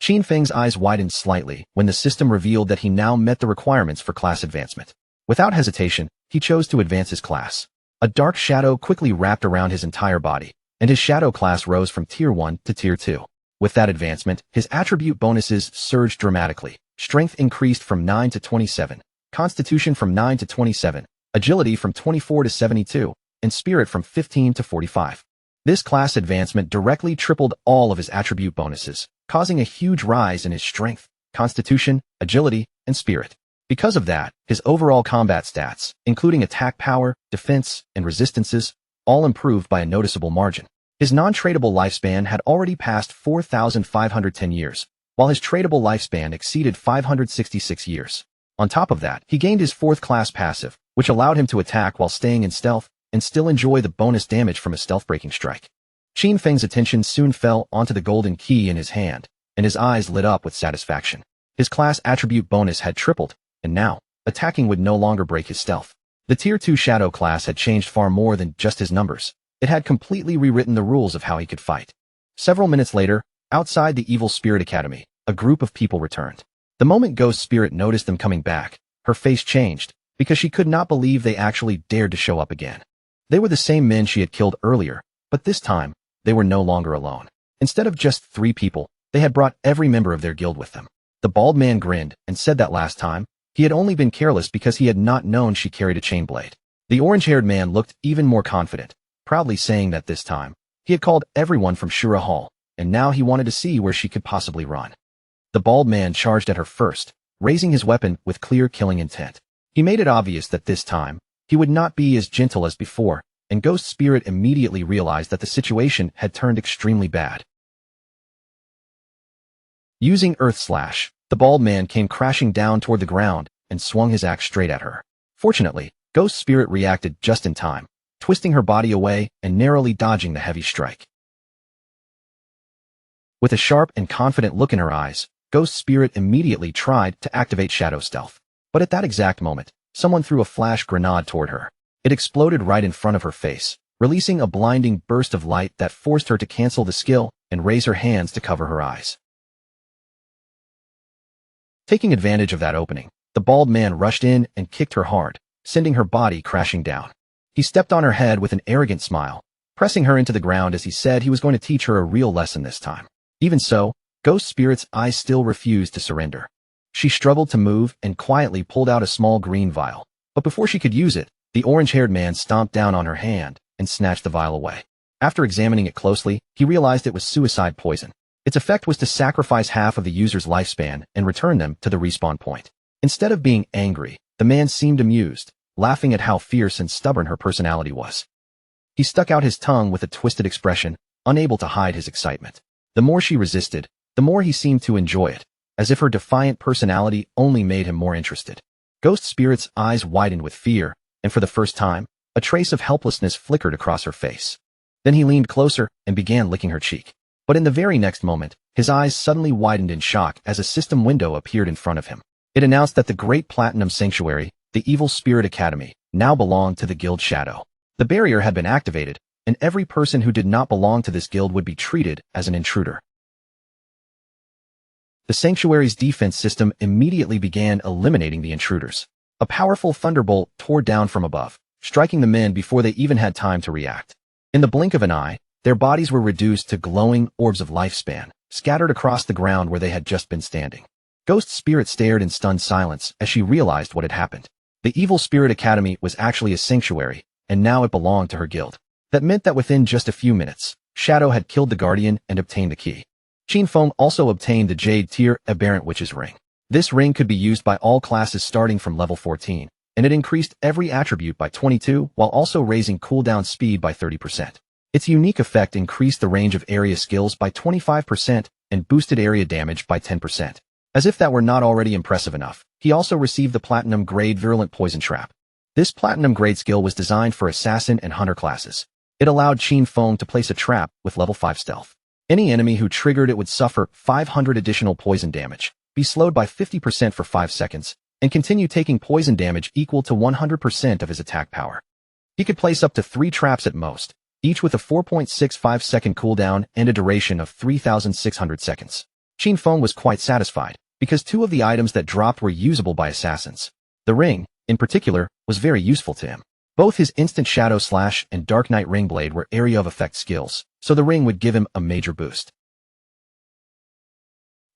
Qin Feng's eyes widened slightly when the system revealed that he now met the requirements for class advancement. Without hesitation, he chose to advance his class. A dark shadow quickly wrapped around his entire body, and his shadow class rose from Tier 1 to Tier 2. With that advancement, his attribute bonuses surged dramatically. Strength increased from 9 to 27, Constitution from 9 to 27, Agility from 24 to 72, and Spirit from 15 to 45. This class advancement directly tripled all of his attribute bonuses, causing a huge rise in his strength, constitution, agility, and spirit. Because of that, his overall combat stats, including attack power, defense, and resistances, all improved by a noticeable margin. His non-tradable lifespan had already passed 4,510 years, while his tradable lifespan exceeded 566 years. On top of that, he gained his 4th class passive, which allowed him to attack while staying in stealth and still enjoy the bonus damage from a stealth-breaking strike. Qin Feng's attention soon fell onto the golden key in his hand, and his eyes lit up with satisfaction. His class attribute bonus had tripled, and now, attacking would no longer break his stealth. The Tier 2 Shadow class had changed far more than just his numbers. It had completely rewritten the rules of how he could fight. Several minutes later, outside the Evil Spirit Academy, a group of people returned. The moment Ghost Spirit noticed them coming back, her face changed, because she could not believe they actually dared to show up again. They were the same men she had killed earlier, but this time, they were no longer alone. Instead of just 3 people, they had brought every member of their guild with them. The bald man grinned and said that last time, he had only been careless because he had not known she carried a chain blade. The orange-haired man looked even more confident, proudly saying that this time, he had called everyone from Shura Hall, and now he wanted to see where she could possibly run. The bald man charged at her first, raising his weapon with clear killing intent. He made it obvious that this time, he would not be as gentle as before, and Ghost Spirit immediately realized that the situation had turned extremely bad. Using Earth Slash, the bald man came crashing down toward the ground and swung his axe straight at her. Fortunately, Ghost Spirit reacted just in time, twisting her body away and narrowly dodging the heavy strike. With a sharp and confident look in her eyes, Ghost Spirit immediately tried to activate Shadow Stealth. But at that exact moment, someone threw a flash grenade toward her. It exploded right in front of her face, releasing a blinding burst of light that forced her to cancel the skill and raise her hands to cover her eyes. Taking advantage of that opening, the bald man rushed in and kicked her hard, sending her body crashing down. He stepped on her head with an arrogant smile, pressing her into the ground as he said he was going to teach her a real lesson this time. Even so, Ghost Spirit's eyes still refused to surrender. She struggled to move and quietly pulled out a small green vial. But before she could use it, the orange-haired man stomped down on her hand and snatched the vial away. After examining it closely, he realized it was suicide poison. Its effect was to sacrifice half of the user's lifespan and return them to the respawn point. Instead of being angry, the man seemed amused, laughing at how fierce and stubborn her personality was. He stuck out his tongue with a twisted expression, unable to hide his excitement. The more she resisted, the more he seemed to enjoy it, as if her defiant personality only made him more interested. Ghost Spirit's eyes widened with fear, and for the first time, a trace of helplessness flickered across her face. Then he leaned closer and began licking her cheek. But in the very next moment, his eyes suddenly widened in shock as a system window appeared in front of him. It announced that the Great Platinum Sanctuary, the Evil Spirit Academy, now belonged to the Guild Shadow. The barrier had been activated, and every person who did not belong to this guild would be treated as an intruder. The sanctuary's defense system immediately began eliminating the intruders. A powerful thunderbolt tore down from above, striking the men before they even had time to react. In the blink of an eye, their bodies were reduced to glowing orbs of lifespan, scattered across the ground where they had just been standing. Ghost Spirit stared in stunned silence as she realized what had happened. The Evil Spirit Academy was actually a sanctuary, and now it belonged to her guild. That meant that within just a few minutes, Shadow had killed the Guardian and obtained the key. Qin Feng also obtained the Jade Tier Aberrant Witch's Ring. This ring could be used by all classes starting from level 14, and it increased every attribute by 22 while also raising cooldown speed by 30%. Its unique effect increased the range of area skills by 25% and boosted area damage by 10%. As if that were not already impressive enough, he also received the Platinum Grade Virulent Poison Trap. This Platinum Grade skill was designed for Assassin and Hunter classes. It allowed Qin Feng to place a trap with level 5 stealth. Any enemy who triggered it would suffer 500 additional poison damage, be slowed by 50% for 5 seconds, and continue taking poison damage equal to 100% of his attack power. He could place up to 3 traps at most, each with a 4.65 second cooldown and a duration of 3,600 seconds. Qin Feng was quite satisfied, because 2 of the items that dropped were usable by assassins. The ring, in particular, was very useful to him. Both his Instant Shadow Slash and Dark Knight Ring Blade were area of effect skills, so the ring would give him a major boost.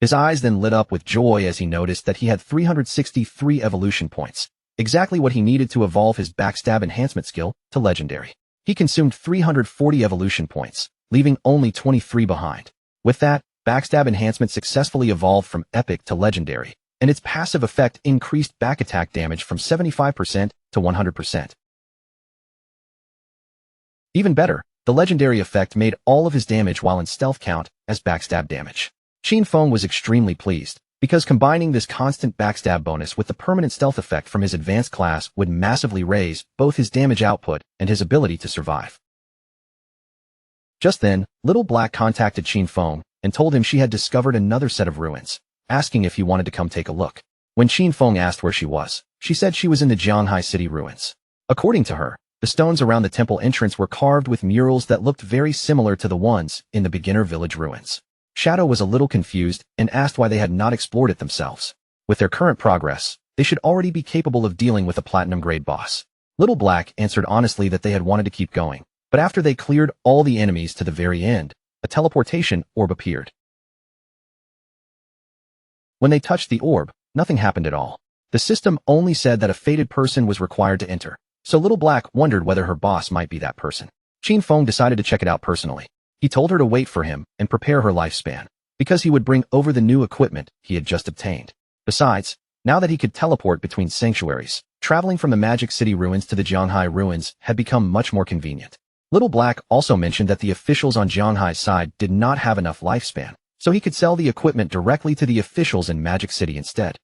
His eyes then lit up with joy as he noticed that he had 363 evolution points, exactly what he needed to evolve his Backstab Enhancement skill to Legendary. He consumed 340 evolution points, leaving only 23 behind. With that, Backstab Enhancement successfully evolved from Epic to Legendary, and its passive effect increased back attack damage from 75% to 100%. Even better, the Legendary effect made all of his damage while in stealth count as backstab damage. Qin Feng was extremely pleased, because combining this constant backstab bonus with the permanent stealth effect from his advanced class would massively raise both his damage output and his ability to survive. Just then, Little Black contacted Qin Feng and told him she had discovered another set of ruins, asking if he wanted to come take a look. When Qin Feng asked where she was, she said she was in the Jianghai City ruins. According to her, the stones around the temple entrance were carved with murals that looked very similar to the ones in the beginner village ruins. Shadow was a little confused and asked why they had not explored it themselves. With their current progress, they should already be capable of dealing with a platinum grade boss. Little Black answered honestly that they had wanted to keep going, but after they cleared all the enemies to the very end, a teleportation orb appeared. When they touched the orb, nothing happened at all. The system only said that a fated person was required to enter, so Little Black wondered whether her boss might be that person. Qin Feng decided to check it out personally. He told her to wait for him and prepare her lifespan, because he would bring over the new equipment he had just obtained. Besides, now that he could teleport between sanctuaries, traveling from the Magic City ruins to the Jianghai ruins had become much more convenient. Little Black also mentioned that the officials on Jianghai's side did not have enough lifespan, so he could sell the equipment directly to the officials in Magic City instead.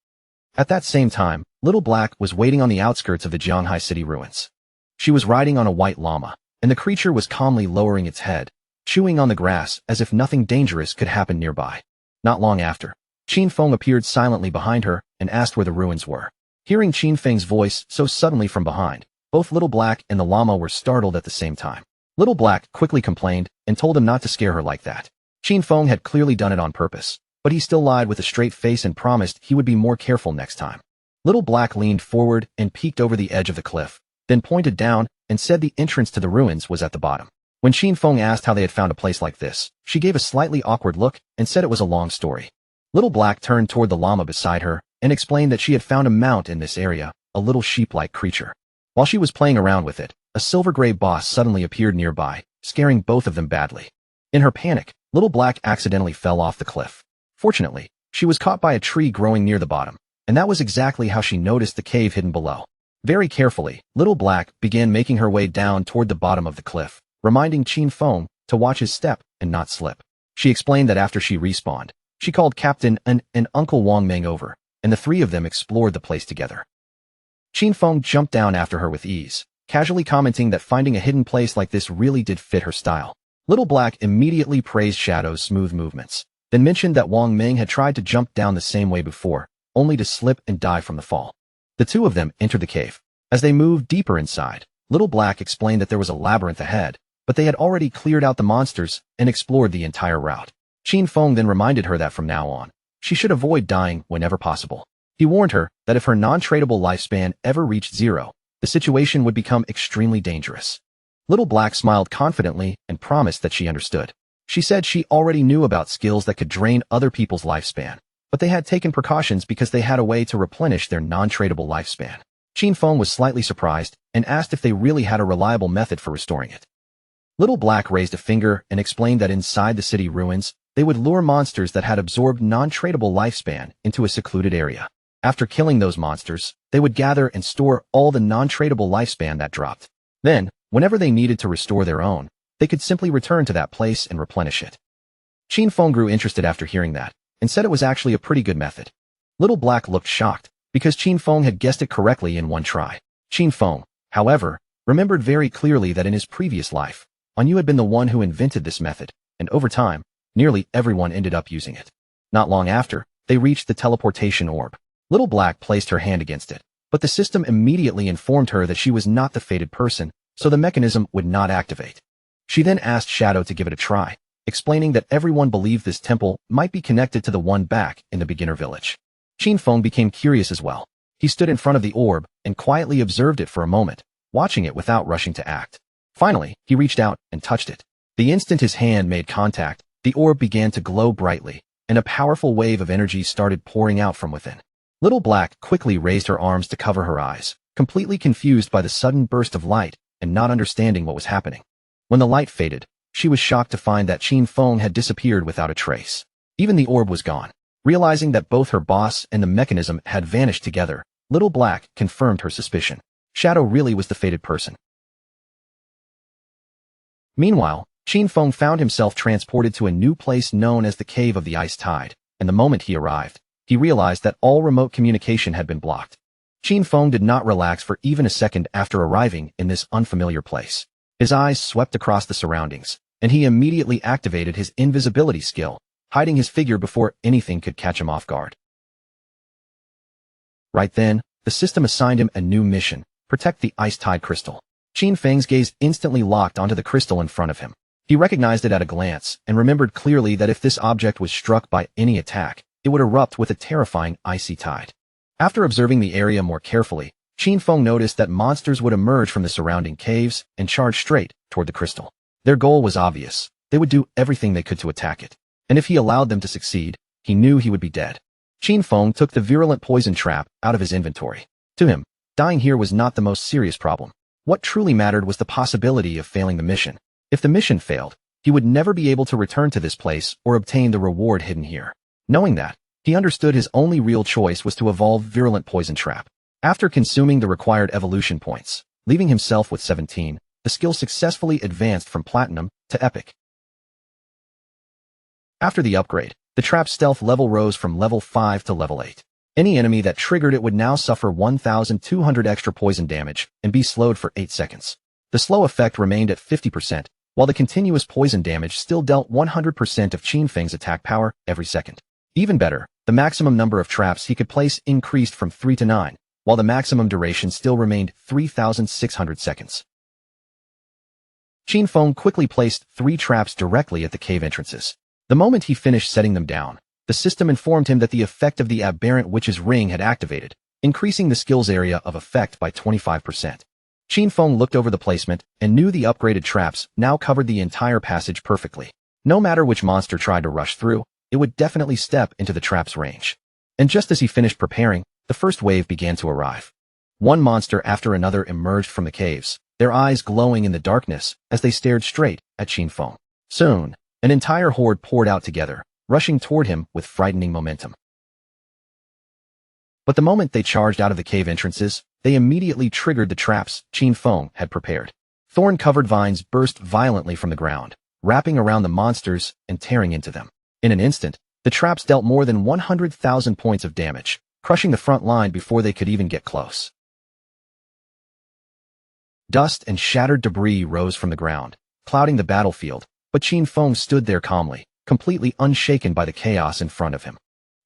At that same time, Little Black was waiting on the outskirts of the Jianghai City ruins. She was riding on a white llama, and the creature was calmly lowering its head, chewing on the grass as if nothing dangerous could happen nearby. Not long after, Qin Feng appeared silently behind her and asked where the ruins were. Hearing Qin Feng's voice so suddenly from behind, both Little Black and the llama were startled at the same time. Little Black quickly complained and told him not to scare her like that. Qin Feng had clearly done it on purpose, but he still lied with a straight face and promised he would be more careful next time. Little Black leaned forward and peeked over the edge of the cliff, then pointed down and said the entrance to the ruins was at the bottom. When Qin Feng asked how they had found a place like this, she gave a slightly awkward look and said it was a long story. Little Black turned toward the llama beside her and explained that she had found a mount in this area, a little sheep-like creature. While she was playing around with it, a silver gray boss suddenly appeared nearby, scaring both of them badly. In her panic, Little Black accidentally fell off the cliff. Fortunately, she was caught by a tree growing near the bottom, and that was exactly how she noticed the cave hidden below. Very carefully, Little Black began making her way down toward the bottom of the cliff, reminding Qin Feng to watch his step and not slip. She explained that after she respawned, she called Captain and Uncle Wang Meng over, and the three of them explored the place together. Qin Feng jumped down after her with ease, casually commenting that finding a hidden place like this really did fit her style. Little Black immediately praised Shadow's smooth movements, then mentioned that Wang Meng had tried to jump down the same way before, only to slip and die from the fall. The two of them entered the cave. As they moved deeper inside, Little Black explained that there was a labyrinth ahead, but they had already cleared out the monsters and explored the entire route. Qin Feng then reminded her that from now on, she should avoid dying whenever possible. He warned her that if her non-tradable lifespan ever reached 0, the situation would become extremely dangerous. Little Black smiled confidently and promised that she understood. She said she already knew about skills that could drain other people's lifespan, but they had taken precautions because they had a way to replenish their non-tradable lifespan. Qin Feng was slightly surprised and asked if they really had a reliable method for restoring it. Little Black raised a finger and explained that inside the city ruins, they would lure monsters that had absorbed non-tradable lifespan into a secluded area. After killing those monsters, they would gather and store all the non-tradable lifespan that dropped. Then, whenever they needed to restore their own, they could simply return to that place and replenish it. Qin Feng grew interested after hearing that, and said it was actually a pretty good method. Little Black looked shocked, because Qin Feng had guessed it correctly in one try. Qin Feng, however, remembered very clearly that in his previous life, Anyu had been the one who invented this method, and over time, nearly everyone ended up using it. Not long after, they reached the teleportation orb. Little Black placed her hand against it, but the system immediately informed her that she was not the fated person, so the mechanism would not activate. She then asked Shadow to give it a try, explaining that everyone believed this temple might be connected to the one back in the beginner village. Qin Feng became curious as well. He stood in front of the orb and quietly observed it for a moment, watching it without rushing to act. Finally, he reached out and touched it. The instant his hand made contact, the orb began to glow brightly, and a powerful wave of energy started pouring out from within. Little Black quickly raised her arms to cover her eyes, completely confused by the sudden burst of light and not understanding what was happening. When the light faded, she was shocked to find that Qin Feng had disappeared without a trace. Even the orb was gone. Realizing that both her boss and the mechanism had vanished together, Little Black confirmed her suspicion. Shadow really was the fated person. Meanwhile, Qin Feng found himself transported to a new place known as the Cave of the Ice Tide, and the moment he arrived, he realized that all remote communication had been blocked. Qin Feng did not relax for even a second after arriving in this unfamiliar place. His eyes swept across the surroundings, and he immediately activated his invisibility skill, hiding his figure before anything could catch him off guard. Right then, the system assigned him a new mission: protect the Ice Tide crystal. Qin Feng's gaze instantly locked onto the crystal in front of him. He recognized it at a glance and remembered clearly that if this object was struck by any attack, it would erupt with a terrifying icy tide. After observing the area more carefully, Qin Feng noticed that monsters would emerge from the surrounding caves and charge straight toward the crystal. Their goal was obvious. They would do everything they could to attack it. And if he allowed them to succeed, he knew he would be dead. Qin Feng took the virulent poison trap out of his inventory. To him, dying here was not the most serious problem. What truly mattered was the possibility of failing the mission. If the mission failed, he would never be able to return to this place or obtain the reward hidden here. Knowing that, he understood his only real choice was to evolve Virulent Poison Trap. After consuming the required evolution points, leaving himself with 17, the skill successfully advanced from Platinum to Epic. After the upgrade, the trap's stealth level rose from level 5 to level 8. Any enemy that triggered it would now suffer 1,200 extra poison damage and be slowed for 8 seconds. The slow effect remained at 50%, while the continuous poison damage still dealt 100% of Qin Feng's attack power every second. Even better, the maximum number of traps he could place increased from 3 to 9, while the maximum duration still remained 3,600 seconds. Qin Feng quickly placed 3 traps directly at the cave entrances. The moment he finished setting them down, the system informed him that the effect of the Aberrant Witch's Ring had activated, increasing the skill's area of effect by 25%. Qin Feng looked over the placement and knew the upgraded traps now covered the entire passage perfectly. No matter which monster tried to rush through, it would definitely step into the trap's range. And just as he finished preparing, the first wave began to arrive. One monster after another emerged from the caves, their eyes glowing in the darkness as they stared straight at Qin Feng. Soon, An entire horde poured out together, rushing toward him with frightening momentum. But the moment they charged out of the cave entrances, they immediately triggered the traps Qin Feng had prepared. Thorn-covered vines burst violently from the ground, wrapping around the monsters and tearing into them. In an instant, the traps dealt more than 100,000 points of damage, crushing the front line before they could even get close. Dust and shattered debris rose from the ground, clouding the battlefield, but Qin Feng stood there calmly, completely unshaken by the chaos in front of him.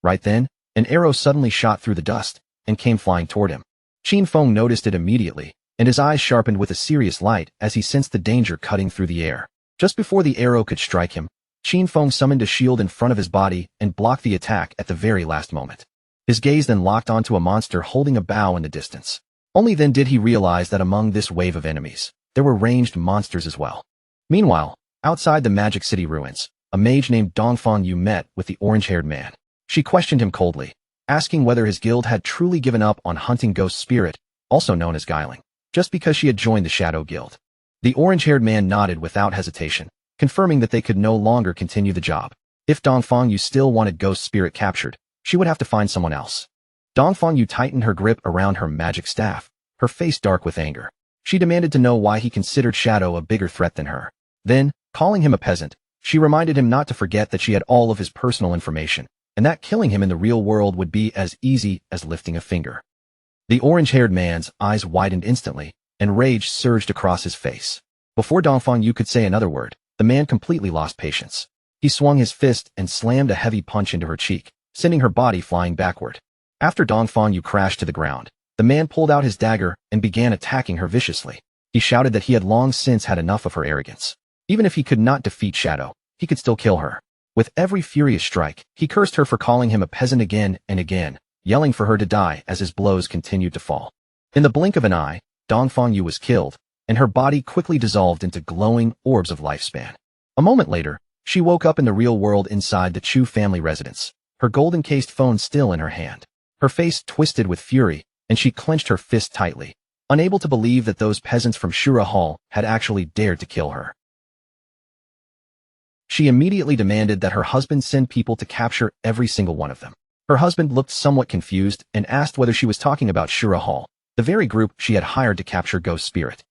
Right then, an arrow suddenly shot through the dust and came flying toward him. Qin Feng noticed it immediately, and his eyes sharpened with a serious light as he sensed the danger cutting through the air. Just before the arrow could strike him, Qin Feng summoned a shield in front of his body and blocked the attack at the very last moment. His gaze then locked onto a monster holding a bow in the distance. Only then did he realize that among this wave of enemies, there were ranged monsters as well. Meanwhile, outside the Magic City ruins, a mage named Dongfang Yu met with the orange-haired man. She questioned him coldly, asking whether his guild had truly given up on hunting ghost spirit, also known as Guiling, just because she had joined the Shadow Guild. The orange-haired man nodded without hesitation, confirming that they could no longer continue the job. If Dongfang Yu still wanted ghost spirit captured, she would have to find someone else. Dongfang Yu tightened her grip around her magic staff, her face dark with anger. She demanded to know why he considered Shadow a bigger threat than her. Then, calling him a peasant, she reminded him not to forget that she had all of his personal information, and that killing him in the real world would be as easy as lifting a finger. The orange-haired man's eyes widened instantly, and rage surged across his face. Before Dongfang Yu could say another word, the man completely lost patience. He swung his fist and slammed a heavy punch into her cheek, sending her body flying backward. After Dongfang Yu crashed to the ground, the man pulled out his dagger and began attacking her viciously. He shouted that he had long since had enough of her arrogance. Even if he could not defeat Shadow, he could still kill her. With every furious strike, he cursed her for calling him a peasant again and again, yelling for her to die as his blows continued to fall. In the blink of an eye, Dongfang Yu was killed, and her body quickly dissolved into glowing orbs of lifespan. A moment later, she woke up in the real world inside the Chu family residence, her gold-encased phone still in her hand. Her face twisted with fury, and she clenched her fist tightly, unable to believe that those peasants from Shura Hall had actually dared to kill her. She immediately demanded that her husband send people to capture every single one of them. Her husband looked somewhat confused and asked whether she was talking about Shura Hall, the very group she had hired to capture Ghost Spirit.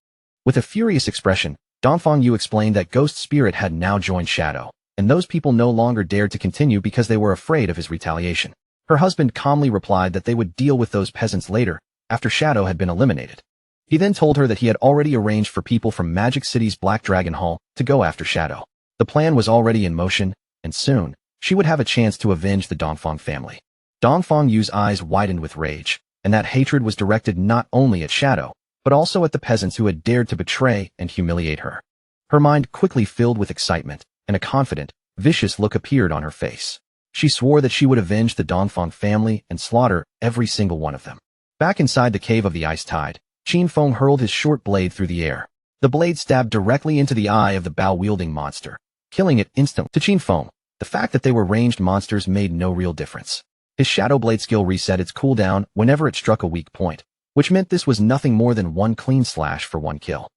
With a furious expression, Dongfang Yu explained that Ghost Spirit had now joined Shadow, and those people no longer dared to continue because they were afraid of his retaliation. Her husband calmly replied that they would deal with those peasants later, after Shadow had been eliminated. He then told her that he had already arranged for people from Magic City's Black Dragon Hall to go after Shadow. The plan was already in motion, and soon, she would have a chance to avenge the Dongfang family. Dongfang Yu's eyes widened with rage, and that hatred was directed not only at Shadow, but also at the peasants who had dared to betray and humiliate her. Her mind quickly filled with excitement, and a confident, vicious look appeared on her face. She swore that she would avenge the Dongfang family and slaughter every single one of them. Back inside the cave of the Ice Tide, Qin Feng hurled his short blade through the air. The blade stabbed directly into the eye of the bow-wielding monster, killing it instantly. To Qin Feng, the fact that they were ranged monsters made no real difference. His Shadow Blade skill reset its cooldown whenever it struck a weak point, which meant this was nothing more than one clean slash for one kill.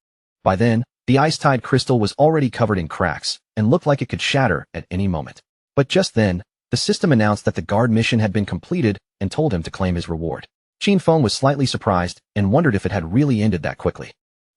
By then, the Ice Tide crystal was already covered in cracks and looked like it could shatter at any moment. But just then, the system announced that the guard mission had been completed and told him to claim his reward. Qin Feng was slightly surprised and wondered if it had really ended that quickly.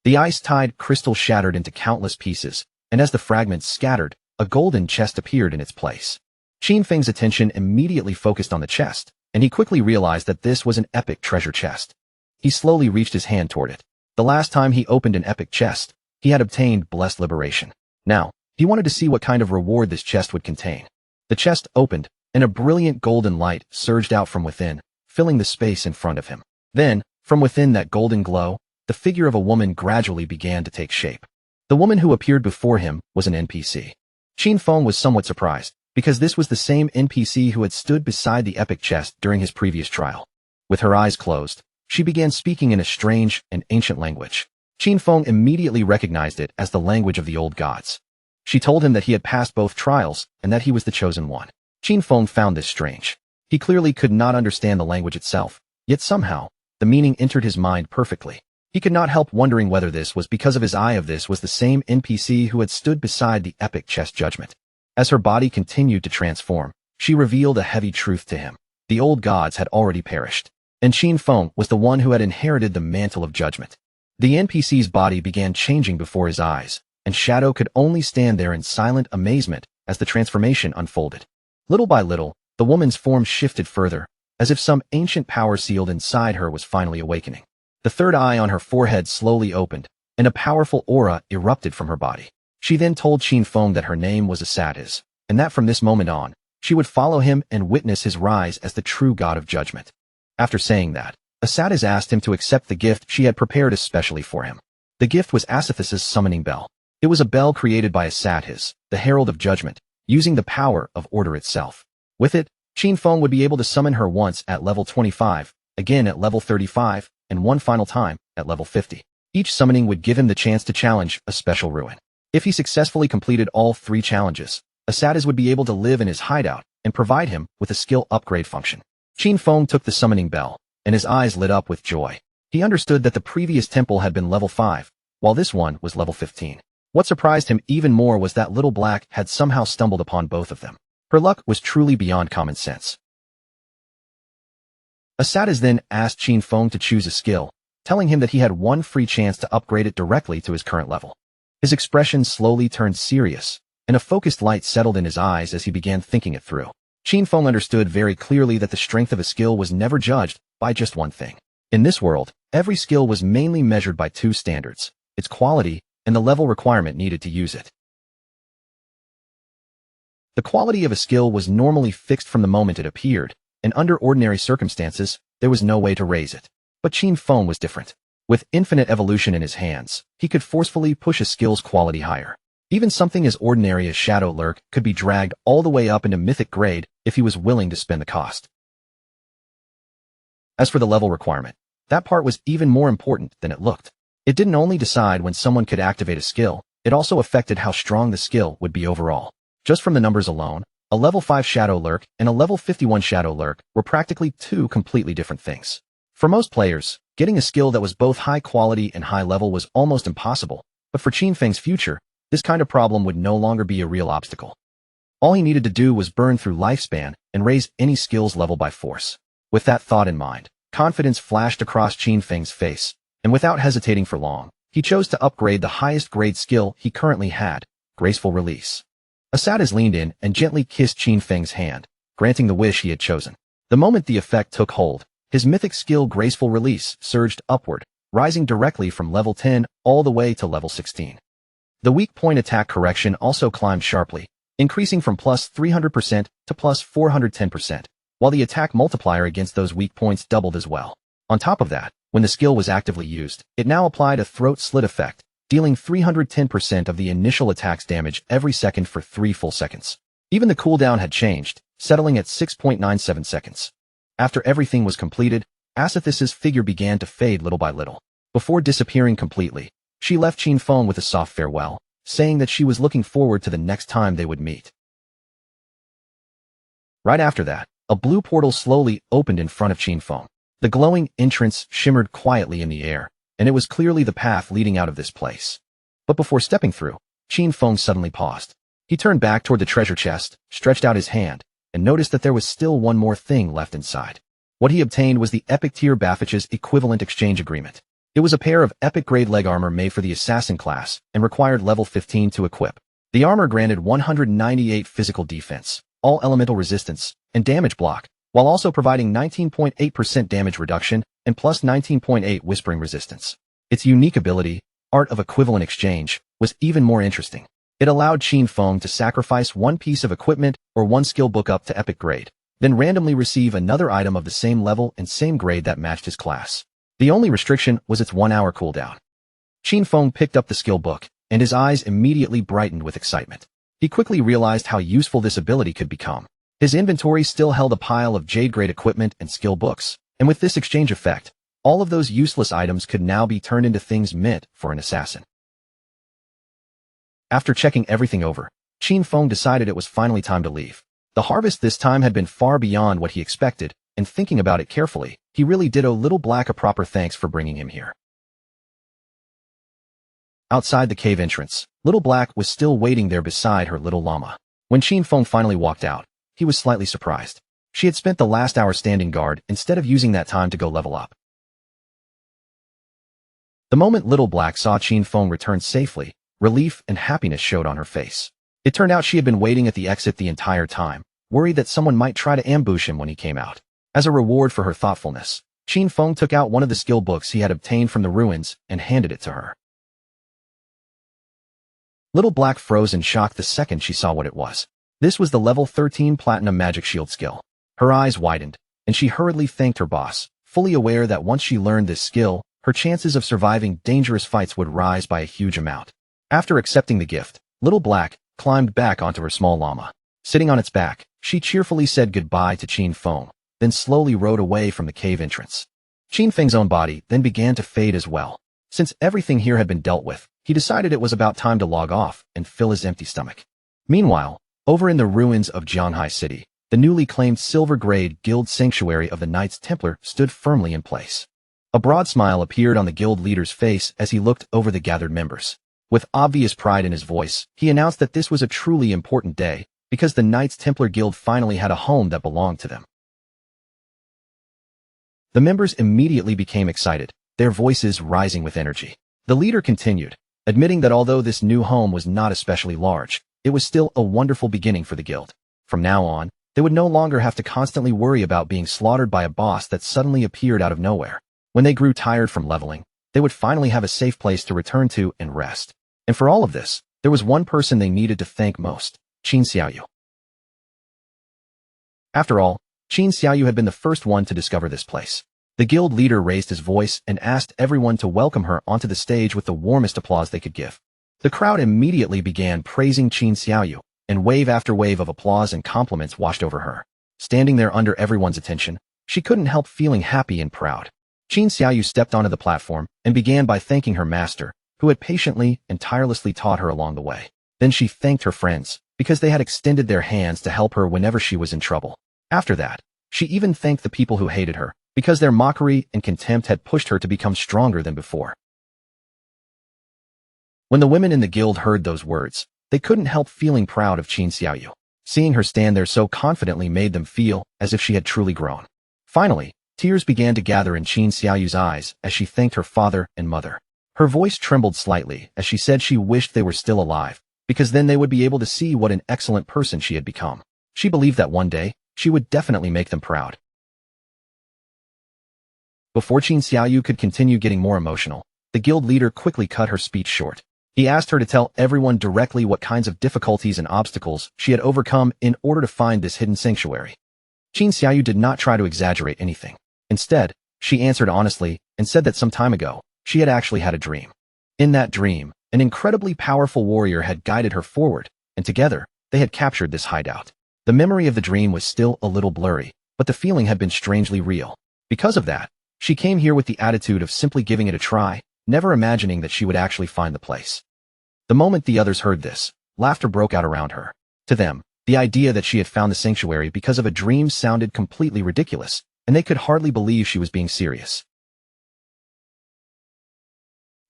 The Ice Tide crystal shattered into countless pieces, and as the fragments scattered, a golden chest appeared in its place. Qin Feng's attention immediately focused on the chest, and he quickly realized that this was an epic treasure chest. He slowly reached his hand toward it. The last time he opened an epic chest, he had obtained blessed liberation. Now, he wanted to see what kind of reward this chest would contain. The chest opened, and a brilliant golden light surged out from within, filling the space in front of him. Then, from within that golden glow, the figure of a woman gradually began to take shape. The woman who appeared before him was an NPC. Qin Feng was somewhat surprised, because this was the same NPC who had stood beside the epic chest during his previous trial. With her eyes closed, she began speaking in a strange and ancient language. Qin Feng immediately recognized it as the language of the old gods. She told him that he had passed both trials and that he was the chosen one. Qin Feng found this strange. He clearly could not understand the language itself, yet somehow, the meaning entered his mind perfectly. He could not help wondering whether this was because of his eye of this was the same NPC who had stood beside the epic chest judgment. As her body continued to transform, she revealed a heavy truth to him. The old gods had already perished, and Qin Feng was the one who had inherited the mantle of judgment. The NPC's body began changing before his eyes, and Shadow could only stand there in silent amazement as the transformation unfolded. Little by little, the woman's form shifted further, as if some ancient power sealed inside her was finally awakening. The third eye on her forehead slowly opened, and a powerful aura erupted from her body. She then told Qin Feng that her name was Asatiz, and that from this moment on, she would follow him and witness his rise as the true god of judgment. After saying that, Asatiz asked him to accept the gift she had prepared especially for him. The gift was Asatiz's summoning bell. It was a bell created by Asatiz, the herald of judgment, using the power of order itself. With it, Qin Feng would be able to summon her once at level 25, again at level 35, and one final time at level 50. Each summoning would give him the chance to challenge a special ruin. If he successfully completed all 3 challenges, Asatiz would be able to live in his hideout and provide him with a skill upgrade function. Qin Feng took the summoning bell, and his eyes lit up with joy. He understood that the previous temple had been level 5, while this one was level 15. What surprised him even more was that Little Black had somehow stumbled upon both of them. Her luck was truly beyond common sense. Asatiz then asked Qin Feng to choose a skill, telling him that he had one free chance to upgrade it directly to his current level. His expression slowly turned serious, and a focused light settled in his eyes as he began thinking it through. Qin Feng understood very clearly that the strength of a skill was never judged by just one thing. In this world, every skill was mainly measured by 2 standards: its quality and the level requirement needed to use it. The quality of a skill was normally fixed from the moment it appeared, and under ordinary circumstances, there was no way to raise it. But Qin Feng was different. With infinite evolution in his hands, he could forcefully push a skill's quality higher. Even something as ordinary as Shadow Lurk could be dragged all the way up into mythic grade if he was willing to spend the cost. As for the level requirement, that part was even more important than it looked. It didn't only decide when someone could activate a skill, it also affected how strong the skill would be overall. Just from the numbers alone, a level 5 Shadow Lurk and a level 51 Shadow Lurk were practically 2 completely different things. For most players, getting a skill that was both high quality and high level was almost impossible, but for Qin Feng's future, this kind of problem would no longer be a real obstacle. All he needed to do was burn through lifespan and raise any skill's level by force. With that thought in mind, confidence flashed across Qin Feng's face, and without hesitating for long, he chose to upgrade the highest grade skill he currently had, Graceful Release. Asatiz leaned in and gently kissed Qin Feng's hand, granting the wish he had chosen. The moment the effect took hold, his mythic skill Graceful Release surged upward, rising directly from level 10 all the way to level 16. The weak point attack correction also climbed sharply, increasing from plus 300% to plus 410%, while the attack multiplier against those weak points doubled as well. On top of that, when the skill was actively used, it now applied a throat slit effect, dealing 310% of the initial attack's damage every second for 3 full seconds. Even the cooldown had changed, settling at 6.97 seconds. After everything was completed, Asathis's figure began to fade little by little. Before disappearing completely, she left Qin Feng with a soft farewell, saying that she was looking forward to the next time they would meet. Right after that, a blue portal slowly opened in front of Qin Feng. The glowing entrance shimmered quietly in the air, and it was clearly the path leading out of this place. But before stepping through, Qin Feng suddenly paused. He turned back toward the treasure chest, stretched out his hand, and noticed that there was still one more thing left inside. What he obtained was the Epic Tier Baffich's equivalent exchange agreement. It was a pair of epic-grade leg armor made for the assassin class and required level 15 to equip. The armor granted 198 physical defense, all elemental resistance, and damage block, while also providing 19.8% damage reduction and plus 19.8 whispering resistance. Its unique ability, Art of Equivalent Exchange, was even more interesting. It allowed Qin Feng to sacrifice one piece of equipment or one skill book up to epic grade, then randomly receive another item of the same level and same grade that matched his class. The only restriction was its 1-hour cooldown. Qin Feng picked up the skill book, and his eyes immediately brightened with excitement. He quickly realized how useful this ability could become. His inventory still held a pile of jade-grade equipment and skill books, and with this exchange effect, all of those useless items could now be turned into things meant for an assassin. After checking everything over, Qin Feng decided it was finally time to leave. The harvest this time had been far beyond what he expected, and thinking about it carefully, he really did owe Little Black a proper thanks for bringing him here. Outside the cave entrance, Little Black was still waiting there beside her little llama. When Qin Feng finally walked out, he was slightly surprised. She had spent the last hour standing guard instead of using that time to go level up. The moment Little Black saw Qin Feng return safely, relief and happiness showed on her face. It turned out she had been waiting at the exit the entire time, worried that someone might try to ambush him when he came out. As a reward for her thoughtfulness, Qin Feng took out one of the skill books he had obtained from the ruins and handed it to her. Little Black froze in shock the second she saw what it was. This was the level 13 Platinum Magic Shield skill. Her eyes widened, and she hurriedly thanked her boss, fully aware that once she learned this skill, her chances of surviving dangerous fights would rise by a huge amount. After accepting the gift, Little Black climbed back onto her small llama. Sitting on its back, she cheerfully said goodbye to Qin Feng, then slowly rode away from the cave entrance. Qin Feng's own body then began to fade as well. Since everything here had been dealt with, he decided it was about time to log off and fill his empty stomach. Meanwhile, over in the ruins of Jianghai City, the newly claimed silver-grade guild sanctuary of the Knights Templar stood firmly in place. A broad smile appeared on the guild leader's face as he looked over the gathered members. With obvious pride in his voice, he announced that this was a truly important day, because the Knights Templar Guild finally had a home that belonged to them. The members immediately became excited, their voices rising with energy. The leader continued, admitting that although this new home was not especially large, it was still a wonderful beginning for the guild. From now on, they would no longer have to constantly worry about being slaughtered by a boss that suddenly appeared out of nowhere. When they grew tired from leveling, they would finally have a safe place to return to and rest. And for all of this, there was one person they needed to thank most, Qin Xiaoyu. After all, Qin Xiaoyu had been the first one to discover this place. The guild leader raised his voice and asked everyone to welcome her onto the stage with the warmest applause they could give. The crowd immediately began praising Qin Xiaoyu, and wave after wave of applause and compliments washed over her. Standing there under everyone's attention, she couldn't help feeling happy and proud. Qin Xiaoyu stepped onto the platform and began by thanking her master, who had patiently and tirelessly taught her along the way. Then she thanked her friends, because they had extended their hands to help her whenever she was in trouble. After that, she even thanked the people who hated her, because their mockery and contempt had pushed her to become stronger than before. When the women in the guild heard those words, they couldn't help feeling proud of Qin Xiaoyu. Seeing her stand there so confidently made them feel as if she had truly grown. Finally, tears began to gather in Qin Xiaoyu's eyes as she thanked her father and mother. Her voice trembled slightly as she said she wished they were still alive, because then they would be able to see what an excellent person she had become. She believed that one day, she would definitely make them proud. Before Qin Xiaoyu could continue getting more emotional, the guild leader quickly cut her speech short. He asked her to tell everyone directly what kinds of difficulties and obstacles she had overcome in order to find this hidden sanctuary. Qin Xiaoyu did not try to exaggerate anything. Instead, she answered honestly and said that some time ago, she had actually had a dream. In that dream, an incredibly powerful warrior had guided her forward, and together, they had captured this hideout. The memory of the dream was still a little blurry, but the feeling had been strangely real. Because of that, she came here with the attitude of simply giving it a try, never imagining that she would actually find the place. The moment the others heard this, laughter broke out around her. To them, the idea that she had found the sanctuary because of a dream sounded completely ridiculous, and they could hardly believe she was being serious.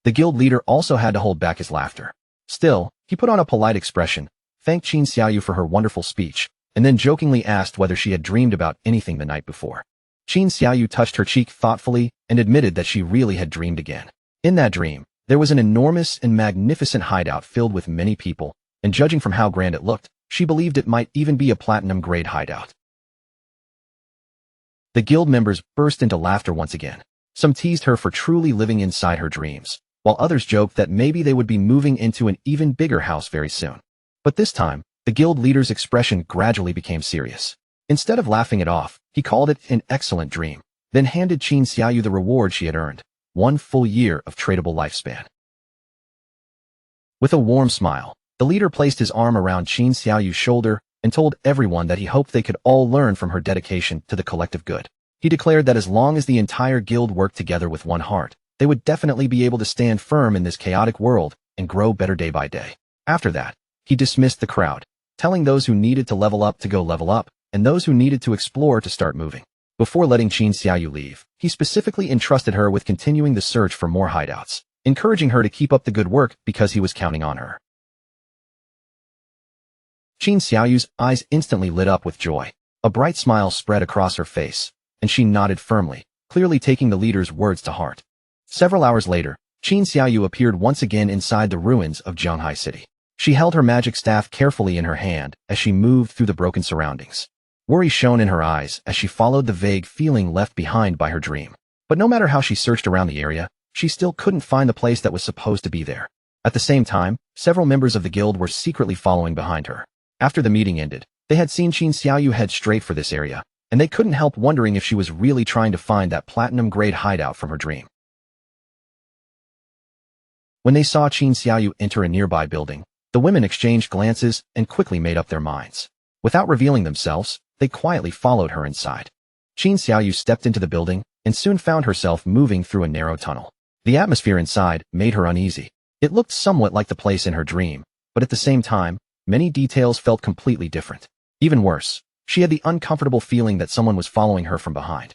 The guild leader also had to hold back his laughter. Still, he put on a polite expression, thanked Qin Xiaoyu for her wonderful speech, and then jokingly asked whether she had dreamed about anything the night before. Qin Xiaoyu touched her cheek thoughtfully and admitted that she really had dreamed again. In that dream, there was an enormous and magnificent hideout filled with many people, and judging from how grand it looked, she believed it might even be a platinum-grade hideout. The guild members burst into laughter once again. Some teased her for truly living inside her dreams, while others joked that maybe they would be moving into an even bigger house very soon. But this time, the guild leader's expression gradually became serious. Instead of laughing it off, he called it an excellent dream, then handed Qin Xiaoyu the reward she had earned, 1 full year of tradable lifespan. With a warm smile, the leader placed his arm around Qin Xiaoyu's shoulder and told everyone that he hoped they could all learn from her dedication to the collective good. He declared that as long as the entire guild worked together with one heart, they would definitely be able to stand firm in this chaotic world and grow better day by day. After that, he dismissed the crowd, telling those who needed to level up to go level up, and those who needed to explore to start moving. Before letting Qin Xiaoyu leave, he specifically entrusted her with continuing the search for more hideouts, encouraging her to keep up the good work because he was counting on her. Qin Xiaoyu's eyes instantly lit up with joy. A bright smile spread across her face, and she nodded firmly, clearly taking the leader's words to heart. Several hours later, Qin Xiaoyu appeared once again inside the ruins of Zhonghai City. She held her magic staff carefully in her hand as she moved through the broken surroundings. Worry shone in her eyes as she followed the vague feeling left behind by her dream. But no matter how she searched around the area, she still couldn't find the place that was supposed to be there. At the same time, several members of the guild were secretly following behind her. After the meeting ended, they had seen Qin Xiaoyu head straight for this area, and they couldn't help wondering if she was really trying to find that platinum-grade hideout from her dream. When they saw Qin Xiaoyu enter a nearby building, the women exchanged glances and quickly made up their minds. Without revealing themselves, they quietly followed her inside. Qin Xiaoyu stepped into the building and soon found herself moving through a narrow tunnel. The atmosphere inside made her uneasy. It looked somewhat like the place in her dream, but at the same time, many details felt completely different. Even worse, she had the uncomfortable feeling that someone was following her from behind.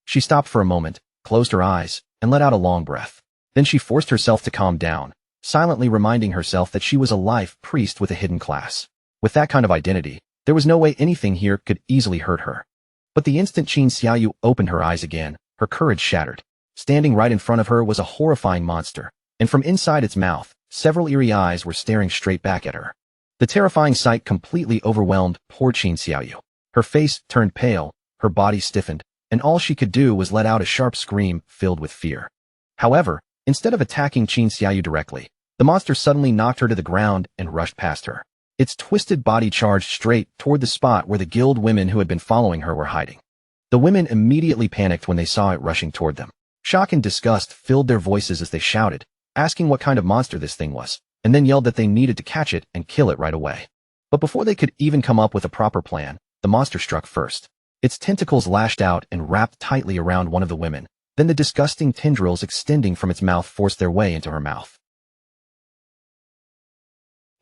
She stopped for a moment, closed her eyes, and let out a long breath. Then she forced herself to calm down, silently reminding herself that she was a life priest with a hidden class. With that kind of identity, there was no way anything here could easily hurt her. But the instant Qin Xiaoyu opened her eyes again, her courage shattered. Standing right in front of her was a horrifying monster, and from inside its mouth, several eerie eyes were staring straight back at her. The terrifying sight completely overwhelmed poor Qin Xiaoyu. Her face turned pale, her body stiffened, and all she could do was let out a sharp scream filled with fear. However, instead of attacking Qin Xiaoyu directly, the monster suddenly knocked her to the ground and rushed past her. Its twisted body charged straight toward the spot where the guild women who had been following her were hiding. The women immediately panicked when they saw it rushing toward them. Shock and disgust filled their voices as they shouted, asking what kind of monster this thing was, and then yelled that they needed to catch it and kill it right away. But before they could even come up with a proper plan, the monster struck first. Its tentacles lashed out and wrapped tightly around one of the women. Then the disgusting tendrils extending from its mouth forced their way into her mouth.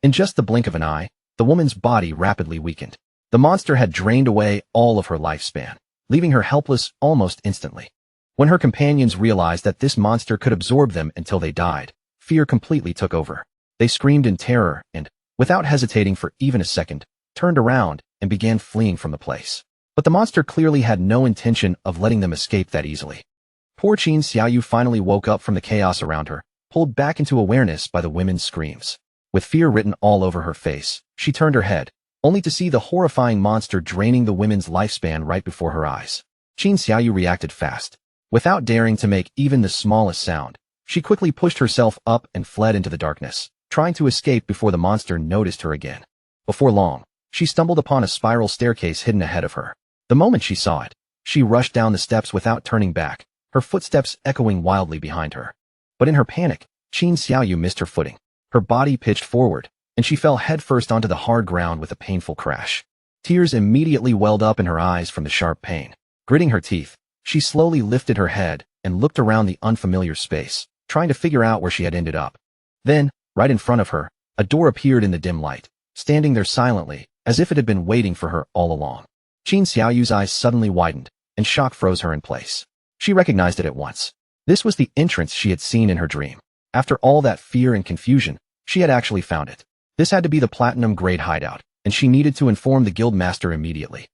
In just the blink of an eye, the woman's body rapidly weakened. The monster had drained away all of her lifespan, leaving her helpless almost instantly. When her companions realized that this monster could absorb them until they died, fear completely took over. They screamed in terror and, without hesitating for even a second, turned around and began fleeing from the place. But the monster clearly had no intention of letting them escape that easily. Poor Qin Xiaoyu finally woke up from the chaos around her, pulled back into awareness by the women's screams. With fear written all over her face, she turned her head, only to see the horrifying monster draining the women's lifespan right before her eyes. Qin Xiaoyu reacted fast. Without daring to make even the smallest sound, she quickly pushed herself up and fled into the darkness, trying to escape before the monster noticed her again. Before long, she stumbled upon a spiral staircase hidden ahead of her. The moment she saw it, she rushed down the steps without turning back, her footsteps echoing wildly behind her. But in her panic, Qin Xiaoyu missed her footing. Her body pitched forward, and she fell headfirst onto the hard ground with a painful crash. Tears immediately welled up in her eyes from the sharp pain. Gritting her teeth, she slowly lifted her head and looked around the unfamiliar space, trying to figure out where she had ended up. Then, right in front of her, a door appeared in the dim light, standing there silently, as if it had been waiting for her all along. Qin Xiaoyu's eyes suddenly widened, and shock froze her in place. She recognized it at once. This was the entrance she had seen in her dream. After all that fear and confusion, she had actually found it. This had to be the platinum-grade hideout, and she needed to inform the guildmaster immediately.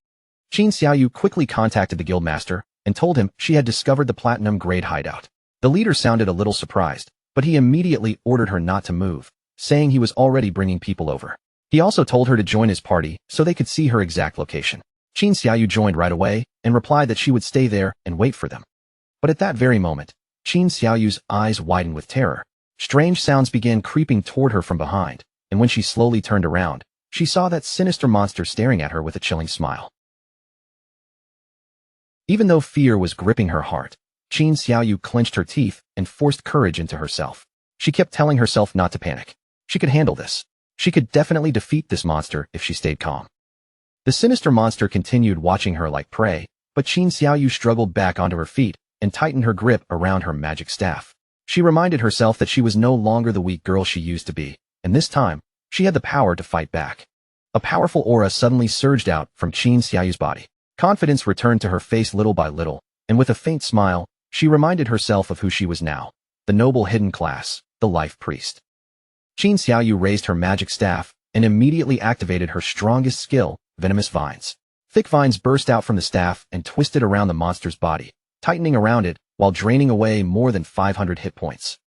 Qin Xiaoyu quickly contacted the guildmaster and told him she had discovered the platinum-grade hideout. The leader sounded a little surprised, but he immediately ordered her not to move, saying he was already bringing people over. He also told her to join his party so they could see her exact location. Qin Xiaoyu joined right away and replied that she would stay there and wait for them. But at that very moment, Qin Xiaoyu's eyes widened with terror. Strange sounds began creeping toward her from behind, and when she slowly turned around, she saw that sinister monster staring at her with a chilling smile. Even though fear was gripping her heart, Qin Xiaoyu clenched her teeth and forced courage into herself. She kept telling herself not to panic. She could handle this. She could definitely defeat this monster if she stayed calm. The sinister monster continued watching her like prey, but Qin Xiaoyu struggled back onto her feet and tightened her grip around her magic staff. She reminded herself that she was no longer the weak girl she used to be, and this time, she had the power to fight back. A powerful aura suddenly surged out from Qin Xiaoyu's body. Confidence returned to her face little by little, and with a faint smile, she reminded herself of who she was now, the noble hidden class, the life priest. Qin Xiaoyu raised her magic staff and immediately activated her strongest skill, venomous vines. Thick vines burst out from the staff and twisted around the monster's body, tightening around it while draining away more than 500 hit points.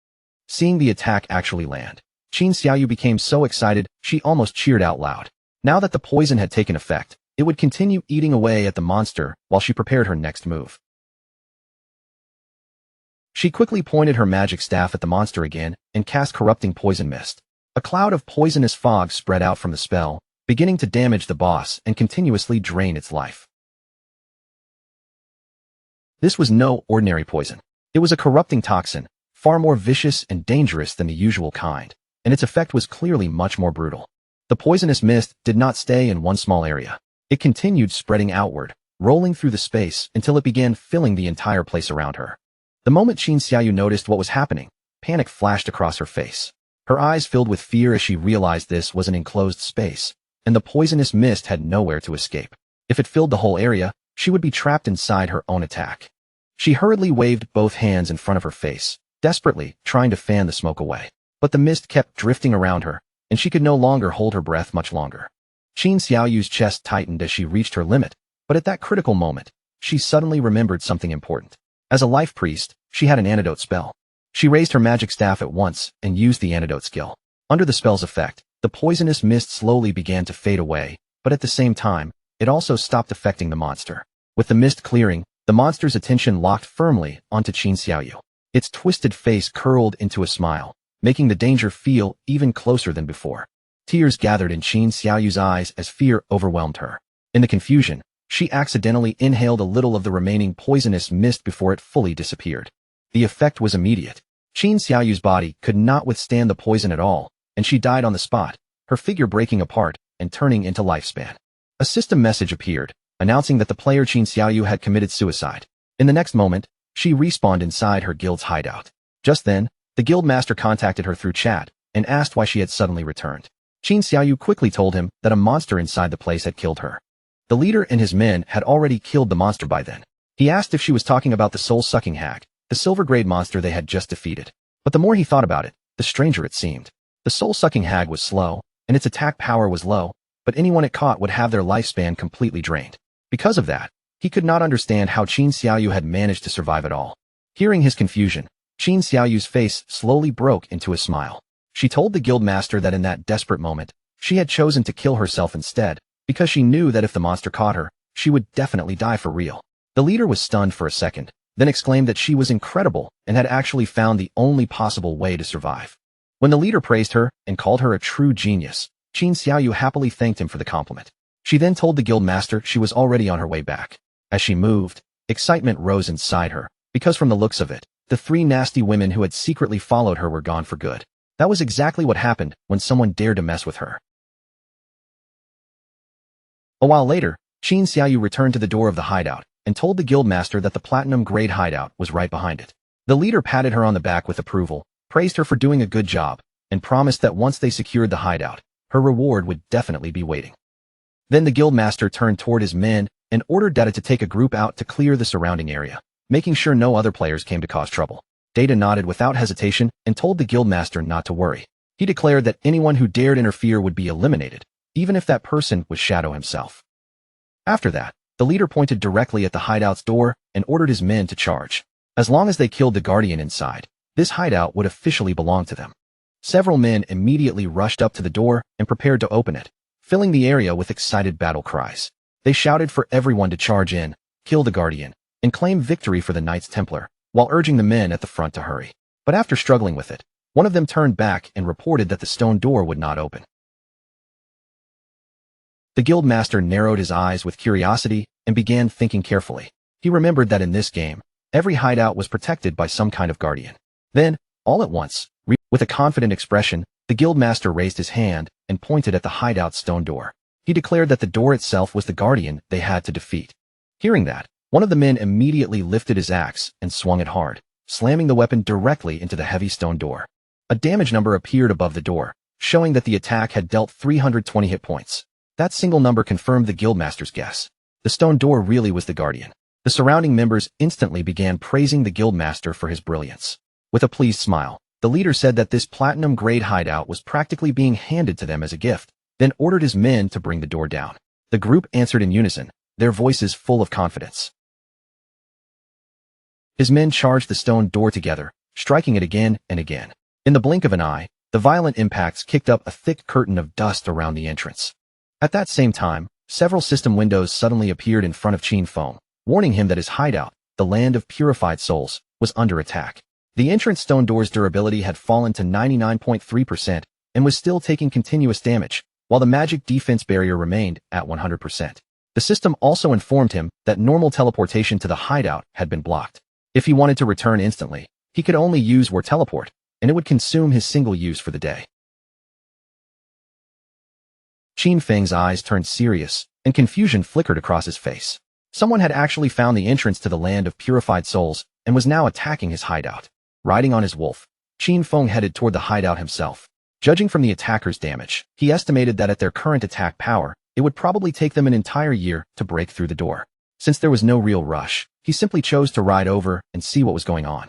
Seeing the attack actually land, Qin Xiaoyu became so excited she almost cheered out loud. Now that the poison had taken effect, it would continue eating away at the monster while she prepared her next move. She quickly pointed her magic staff at the monster again and cast corrupting poison mist. A cloud of poisonous fog spread out from the spell, beginning to damage the boss and continuously drain its life. This was no ordinary poison. It was a corrupting toxin, far more vicious and dangerous than the usual kind, and its effect was clearly much more brutal. The poisonous mist did not stay in one small area. It continued spreading outward, rolling through the space until it began filling the entire place around her. The moment Qin Xiaoyu noticed what was happening, panic flashed across her face. Her eyes filled with fear as she realized this was an enclosed space, and the poisonous mist had nowhere to escape. If it filled the whole area, she would be trapped inside her own attack. She hurriedly waved both hands in front of her face, desperately trying to fan the smoke away. But the mist kept drifting around her, and she could no longer hold her breath much longer. Qin Xiaoyu's chest tightened as she reached her limit, but at that critical moment, she suddenly remembered something important. As a life priest, she had an antidote spell. She raised her magic staff at once and used the antidote skill. Under the spell's effect, the poisonous mist slowly began to fade away, but at the same time, it also stopped affecting the monster. With the mist clearing, the monster's attention locked firmly onto Qin Xiaoyu. Its twisted face curled into a smile, making the danger feel even closer than before. Tears gathered in Qin Xiaoyu's eyes as fear overwhelmed her. In the confusion, she accidentally inhaled a little of the remaining poisonous mist before it fully disappeared. The effect was immediate. Qin Xiaoyu's body could not withstand the poison at all, and she died on the spot, her figure breaking apart and turning into lifespan. A system message appeared, announcing that the player Qin Xiaoyu had committed suicide. In the next moment, she respawned inside her guild's hideout. Just then, the guild master contacted her through chat and asked why she had suddenly returned. Qin Xiaoyu quickly told him that a monster inside the place had killed her. The leader and his men had already killed the monster by then. He asked if she was talking about the soul-sucking hag, the silver-grade monster they had just defeated. But the more he thought about it, the stranger it seemed. The soul-sucking hag was slow, and its attack power was low, but anyone it caught would have their lifespan completely drained. Because of that, he could not understand how Qin Xiaoyu had managed to survive at all. Hearing his confusion, Qin Xiaoyu's face slowly broke into a smile. She told the guild master that in that desperate moment, she had chosen to kill herself instead, because she knew that if the monster caught her, she would definitely die for real. The leader was stunned for a second, then exclaimed that she was incredible and had actually found the only possible way to survive. When the leader praised her and called her a true genius, Qin Xiaoyu happily thanked him for the compliment. She then told the guild master she was already on her way back. As she moved, excitement rose inside her, because from the looks of it, the three nasty women who had secretly followed her were gone for good. That was exactly what happened when someone dared to mess with her. A while later, Qin Xiaoyu returned to the door of the hideout and told the guildmaster that the platinum-grade hideout was right behind it. The leader patted her on the back with approval, praised her for doing a good job, and promised that once they secured the hideout, her reward would definitely be waiting. Then the guildmaster turned toward his men and ordered Data to take a group out to clear the surrounding area, making sure no other players came to cause trouble. Data nodded without hesitation and told the guildmaster not to worry. He declared that anyone who dared interfere would be eliminated, even if that person was Shadow himself. After that, the leader pointed directly at the hideout's door and ordered his men to charge. As long as they killed the guardian inside, this hideout would officially belong to them. Several men immediately rushed up to the door and prepared to open it, filling the area with excited battle cries. They shouted for everyone to charge in, kill the guardian, and claim victory for the Knights Templar, while urging the men at the front to hurry. But after struggling with it, one of them turned back and reported that the stone door would not open. The guildmaster narrowed his eyes with curiosity and began thinking carefully. He remembered that in this game, every hideout was protected by some kind of guardian. Then, all at once, with a confident expression, the guildmaster raised his hand and pointed at the hideout's stone door. He declared that the door itself was the guardian they had to defeat. Hearing that, one of the men immediately lifted his axe and swung it hard, slamming the weapon directly into the heavy stone door. A damage number appeared above the door, showing that the attack had dealt 320 hit points. That single number confirmed the guildmaster's guess. The stone door really was the guardian. The surrounding members instantly began praising the guildmaster for his brilliance. With a pleased smile, The leader said that this platinum-grade hideout was practically being handed to them as a gift, then ordered his men to bring the door down. The group answered in unison, their voices full of confidence. His men charged the stone door together, striking it again and again. In the blink of an eye, the violent impacts kicked up a thick curtain of dust around the entrance. At that same time, several system windows suddenly appeared in front of Qin Feng, warning him that his hideout, the land of purified souls, was under attack. The entrance stone door's durability had fallen to 99.3% and was still taking continuous damage, while the magic defense barrier remained at 100%. The system also informed him that normal teleportation to the hideout had been blocked. If he wanted to return instantly, he could only use War Teleport, and it would consume his single use for the day. Qin Feng's eyes turned serious, and confusion flickered across his face. Someone had actually found the entrance to the land of purified souls and was now attacking his hideout. Riding on his wolf, Qin Feng headed toward the hideout himself. Judging from the attacker's damage, he estimated that at their current attack power, it would probably take them an entire year to break through the door. Since there was no real rush, he simply chose to ride over and see what was going on.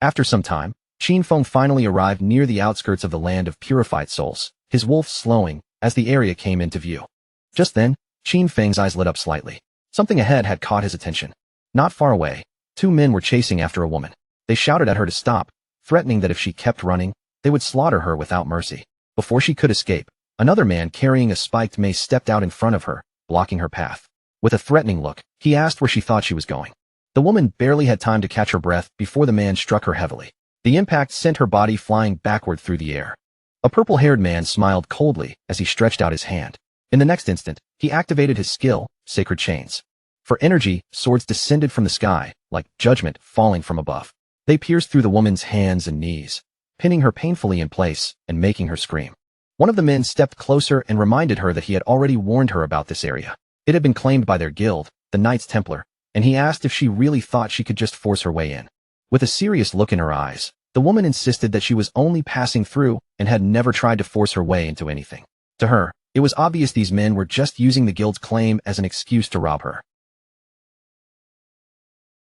After some time, Qin Feng finally arrived near the outskirts of the land of purified souls, his wolf slowing as the area came into view. Just then, Qin Feng's eyes lit up slightly. Something ahead had caught his attention. Not far away, two men were chasing after a woman. They shouted at her to stop, threatening that if she kept running, they would slaughter her without mercy. Before she could escape, another man carrying a spiked mace stepped out in front of her, blocking her path. With a threatening look, he asked where she thought she was going. The woman barely had time to catch her breath before the man struck her heavily. The impact sent her body flying backward through the air. A purple-haired man smiled coldly as he stretched out his hand. In the next instant, he activated his skill, Sacred Chains. For energy, swords descended from the sky, like judgment falling from above. They pierced through the woman's hands and knees, pinning her painfully in place and making her scream. One of the men stepped closer and reminded her that he had already warned her about this area. It had been claimed by their guild, the Knights Templar, and he asked if she really thought she could just force her way in. With a serious look in her eyes, the woman insisted that she was only passing through and had never tried to force her way into anything. To her, it was obvious these men were just using the guild's claim as an excuse to rob her.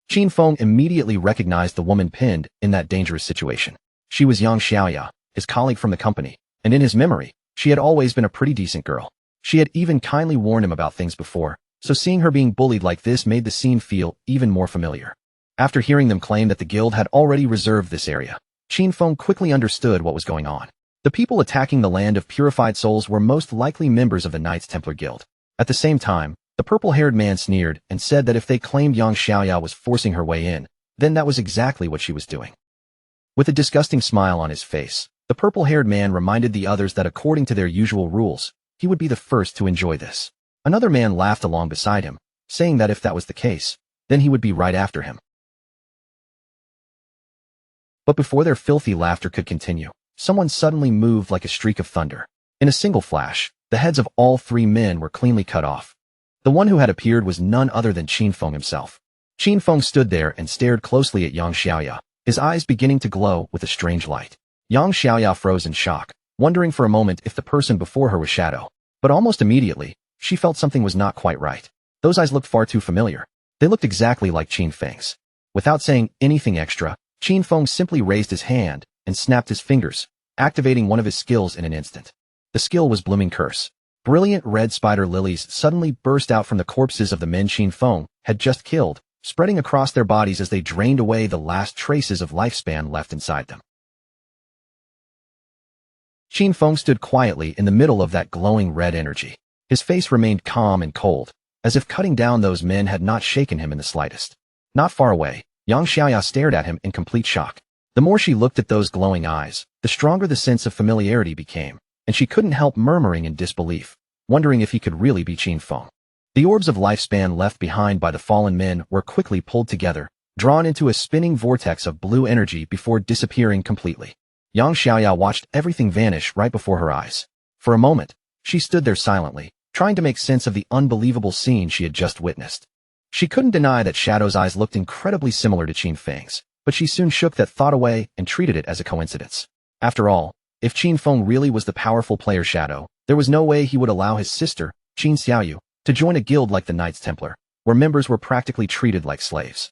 Qin Feng immediately recognized the woman pinned in that dangerous situation. She was Yang Xiaoya, his colleague from the company, and in his memory, she had always been a pretty decent girl. She had even kindly warned him about things before, so seeing her being bullied like this made the scene feel even more familiar. After hearing them claim that the guild had already reserved this area, Qin Feng quickly understood what was going on. The people attacking the land of purified souls were most likely members of the Knights Templar Guild. At the same time, the purple-haired man sneered and said that if they claimed Yang Xiaoya was forcing her way in, then that was exactly what she was doing. With a disgusting smile on his face, the purple-haired man reminded the others that according to their usual rules, he would be the first to enjoy this. Another man laughed along beside him, saying that if that was the case, then he would be right after him. But before their filthy laughter could continue, someone suddenly moved like a streak of thunder. In a single flash, the heads of all three men were cleanly cut off. The one who had appeared was none other than Qin Feng himself. Qin Feng stood there and stared closely at Yang Xiaoya, his eyes beginning to glow with a strange light. Yang Xiaoya froze in shock, wondering for a moment if the person before her was Shadow. But almost immediately, she felt something was not quite right. Those eyes looked far too familiar. They looked exactly like Qin Feng's. Without saying anything extra, Qin Feng simply raised his hand and snapped his fingers, activating one of his skills in an instant. The skill was Blooming Curse. Brilliant red spider lilies suddenly burst out from the corpses of the men Qin Feng had just killed, spreading across their bodies as they drained away the last traces of lifespan left inside them. Qin Feng stood quietly in the middle of that glowing red energy. His face remained calm and cold, as if cutting down those men had not shaken him in the slightest. Not far away, Yang Xiaoya stared at him in complete shock. The more she looked at those glowing eyes, the stronger the sense of familiarity became, and she couldn't help murmuring in disbelief, wondering if he could really be Qin Feng. The orbs of lifespan left behind by the fallen men were quickly pulled together, drawn into a spinning vortex of blue energy before disappearing completely. Yang Xiaoya watched everything vanish right before her eyes. For a moment, she stood there silently, trying to make sense of the unbelievable scene she had just witnessed. She couldn't deny that Shadow's eyes looked incredibly similar to Qin Feng's, but she soon shook that thought away and treated it as a coincidence. After all, if Qin Feng really was the powerful player Shadow, there was no way he would allow his sister, Qin Xiaoyu, to join a guild like the Knights Templar, where members were practically treated like slaves.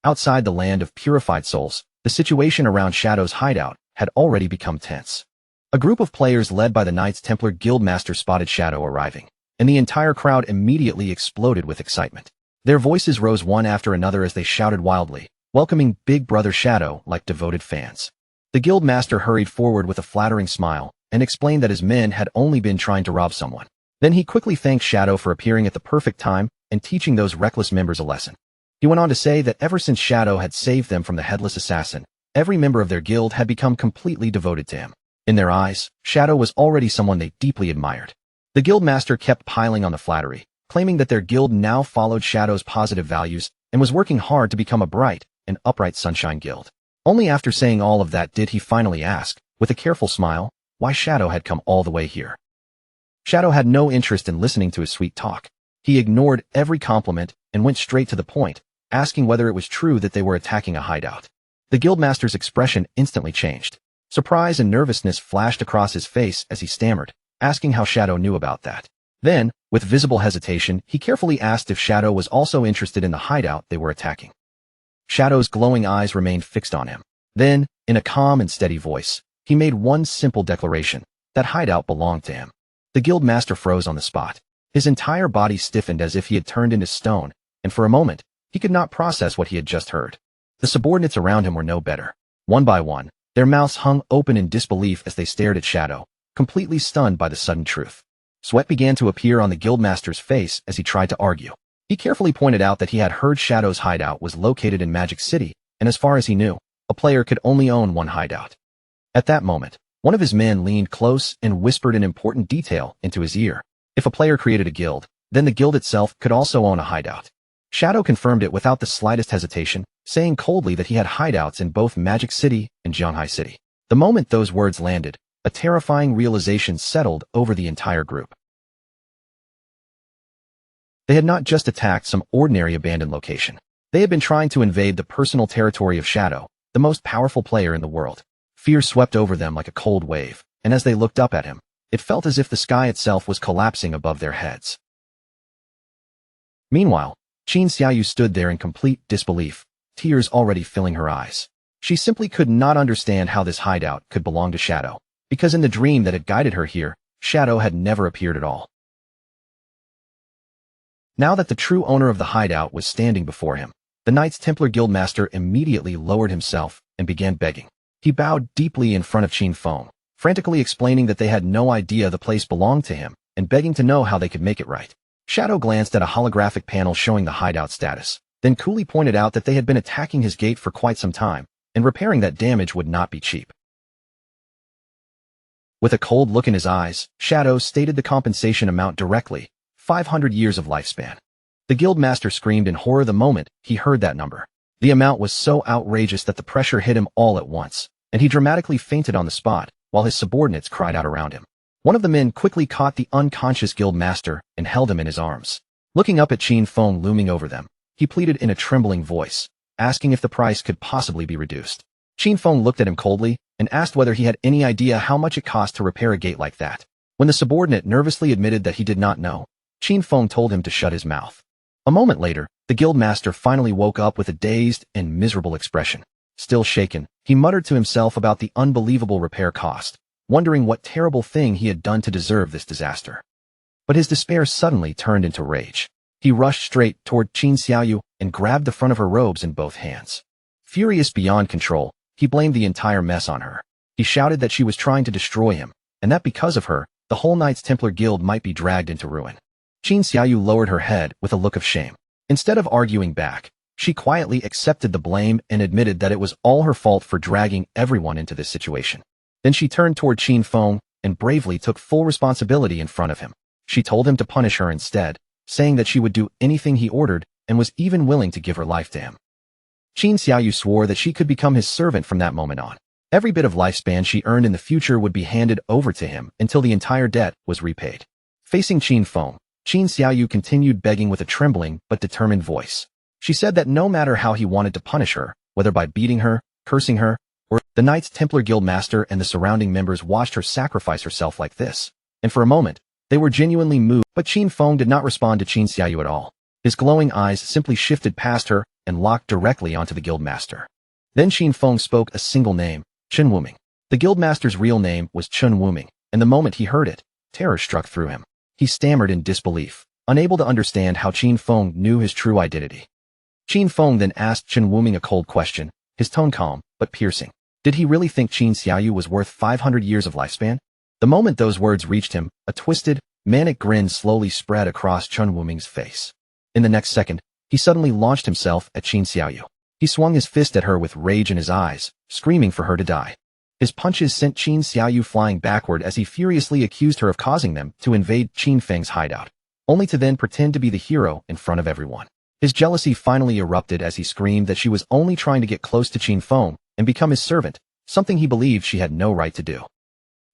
Outside the land of purified souls, the situation around Shadow's hideout had already become tense. A group of players led by the Knights Templar Guildmaster spotted Shadow arriving, and the entire crowd immediately exploded with excitement. Their voices rose one after another as they shouted wildly, welcoming Big Brother Shadow like devoted fans. The Guildmaster hurried forward with a flattering smile and explained that his men had only been trying to rob someone. Then he quickly thanked Shadow for appearing at the perfect time and teaching those reckless members a lesson. He went on to say that ever since Shadow had saved them from the headless assassin, every member of their guild had become completely devoted to him. In their eyes, Shadow was already someone they deeply admired. The Guildmaster kept piling on the flattery, claiming that their guild now followed Shadow's positive values and was working hard to become a bright and upright Sunshine Guild. Only after saying all of that did he finally ask, with a careful smile, why Shadow had come all the way here. Shadow had no interest in listening to his sweet talk. He ignored every compliment and went straight to the point, asking whether it was true that they were attacking a hideout. The Guildmaster's expression instantly changed. Surprise and nervousness flashed across his face as he stammered, asking how Shadow knew about that. Then, with visible hesitation, he carefully asked if Shadow was also interested in the hideout they were attacking. Shadow's glowing eyes remained fixed on him. Then, in a calm and steady voice, he made one simple declaration: that hideout belonged to him. The Guildmaster froze on the spot. His entire body stiffened as if he had turned into stone, and for a moment, he could not process what he had just heard. The subordinates around him were no better. One by one, their mouths hung open in disbelief as they stared at Shadow, completely stunned by the sudden truth. Sweat began to appear on the Guildmaster's face as he tried to argue. He carefully pointed out that he had heard Shadow's hideout was located in Magic City, and as far as he knew, a player could only own one hideout. At that moment, one of his men leaned close and whispered an important detail into his ear. If a player created a guild, then the guild itself could also own a hideout. Shadow confirmed it without the slightest hesitation, saying coldly that he had hideouts in both Magic City and Zhanghai City. The moment those words landed, a terrifying realization settled over the entire group. They had not just attacked some ordinary abandoned location. They had been trying to invade the personal territory of Shadow, the most powerful player in the world. Fear swept over them like a cold wave, and as they looked up at him, it felt as if the sky itself was collapsing above their heads. Meanwhile, Qin Xiaoyu stood there in complete disbelief, tears already filling her eyes. She simply could not understand how this hideout could belong to Shadow, because in the dream that had guided her here, Shadow had never appeared at all. Now that the true owner of the hideout was standing before him, the Knights Templar Guildmaster immediately lowered himself and began begging. He bowed deeply in front of Qin Feng, frantically explaining that they had no idea the place belonged to him and begging to know how they could make it right. Shadow glanced at a holographic panel showing the hideout status, then coolly pointed out that they had been attacking his gate for quite some time, and repairing that damage would not be cheap. With a cold look in his eyes, Shadow stated the compensation amount directly: 500 years of lifespan. The Guildmaster screamed in horror the moment he heard that number. The amount was so outrageous that the pressure hit him all at once, and he dramatically fainted on the spot, while his subordinates cried out around him. One of the men quickly caught the unconscious Guildmaster and held him in his arms. Looking up at Qin Feng looming over them, he pleaded in a trembling voice, asking if the price could possibly be reduced. Qin Feng looked at him coldly and asked whether he had any idea how much it cost to repair a gate like that. When the subordinate nervously admitted that he did not know, Qin Feng told him to shut his mouth. A moment later, the Guildmaster finally woke up with a dazed and miserable expression. Still shaken, he muttered to himself about the unbelievable repair cost, wondering what terrible thing he had done to deserve this disaster. But his despair suddenly turned into rage. He rushed straight toward Qin Xiaoyu and grabbed the front of her robes in both hands. Furious beyond control, he blamed the entire mess on her. He shouted that she was trying to destroy him, and that because of her, the whole Knights Templar Guild might be dragged into ruin. Qin Xiaoyu lowered her head with a look of shame. Instead of arguing back, she quietly accepted the blame and admitted that it was all her fault for dragging everyone into this situation. Then she turned toward Qin Feng and bravely took full responsibility in front of him. She told him to punish her instead, saying that she would do anything he ordered and was even willing to give her life to him. Qin Xiaoyu swore that she could become his servant from that moment on. Every bit of lifespan she earned in the future would be handed over to him until the entire debt was repaid. Facing Qin Feng, Qin Xiaoyu continued begging with a trembling but determined voice. She said that no matter how he wanted to punish her, whether by beating her, cursing her, or the Knights Templar Guildmaster and the surrounding members watched her sacrifice herself like this, and for a moment, they were genuinely moved, but Qin Feng did not respond to Qin Xiaoyu at all. His glowing eyes simply shifted past her and locked directly onto the Guildmaster. Then Qin Feng spoke a single name, Chen Wuming. The guildmaster's real name was Chen Wuming, and the moment he heard it, terror struck through him. He stammered in disbelief, unable to understand how Qin Feng knew his true identity. Qin Feng then asked Chen Wuming a cold question, his tone calm, but piercing. Did he really think Qin Xiaoyu was worth 500 years of lifespan? The moment those words reached him, a twisted, manic grin slowly spread across Chen Wuming's face. In the next second, he suddenly launched himself at Qin Xiaoyu. He swung his fist at her with rage in his eyes, screaming for her to die. His punches sent Qin Xiaoyu flying backward as he furiously accused her of causing them to invade Qin Feng's hideout, only to then pretend to be the hero in front of everyone. His jealousy finally erupted as he screamed that she was only trying to get close to Qin Feng and become his servant, something he believed she had no right to do.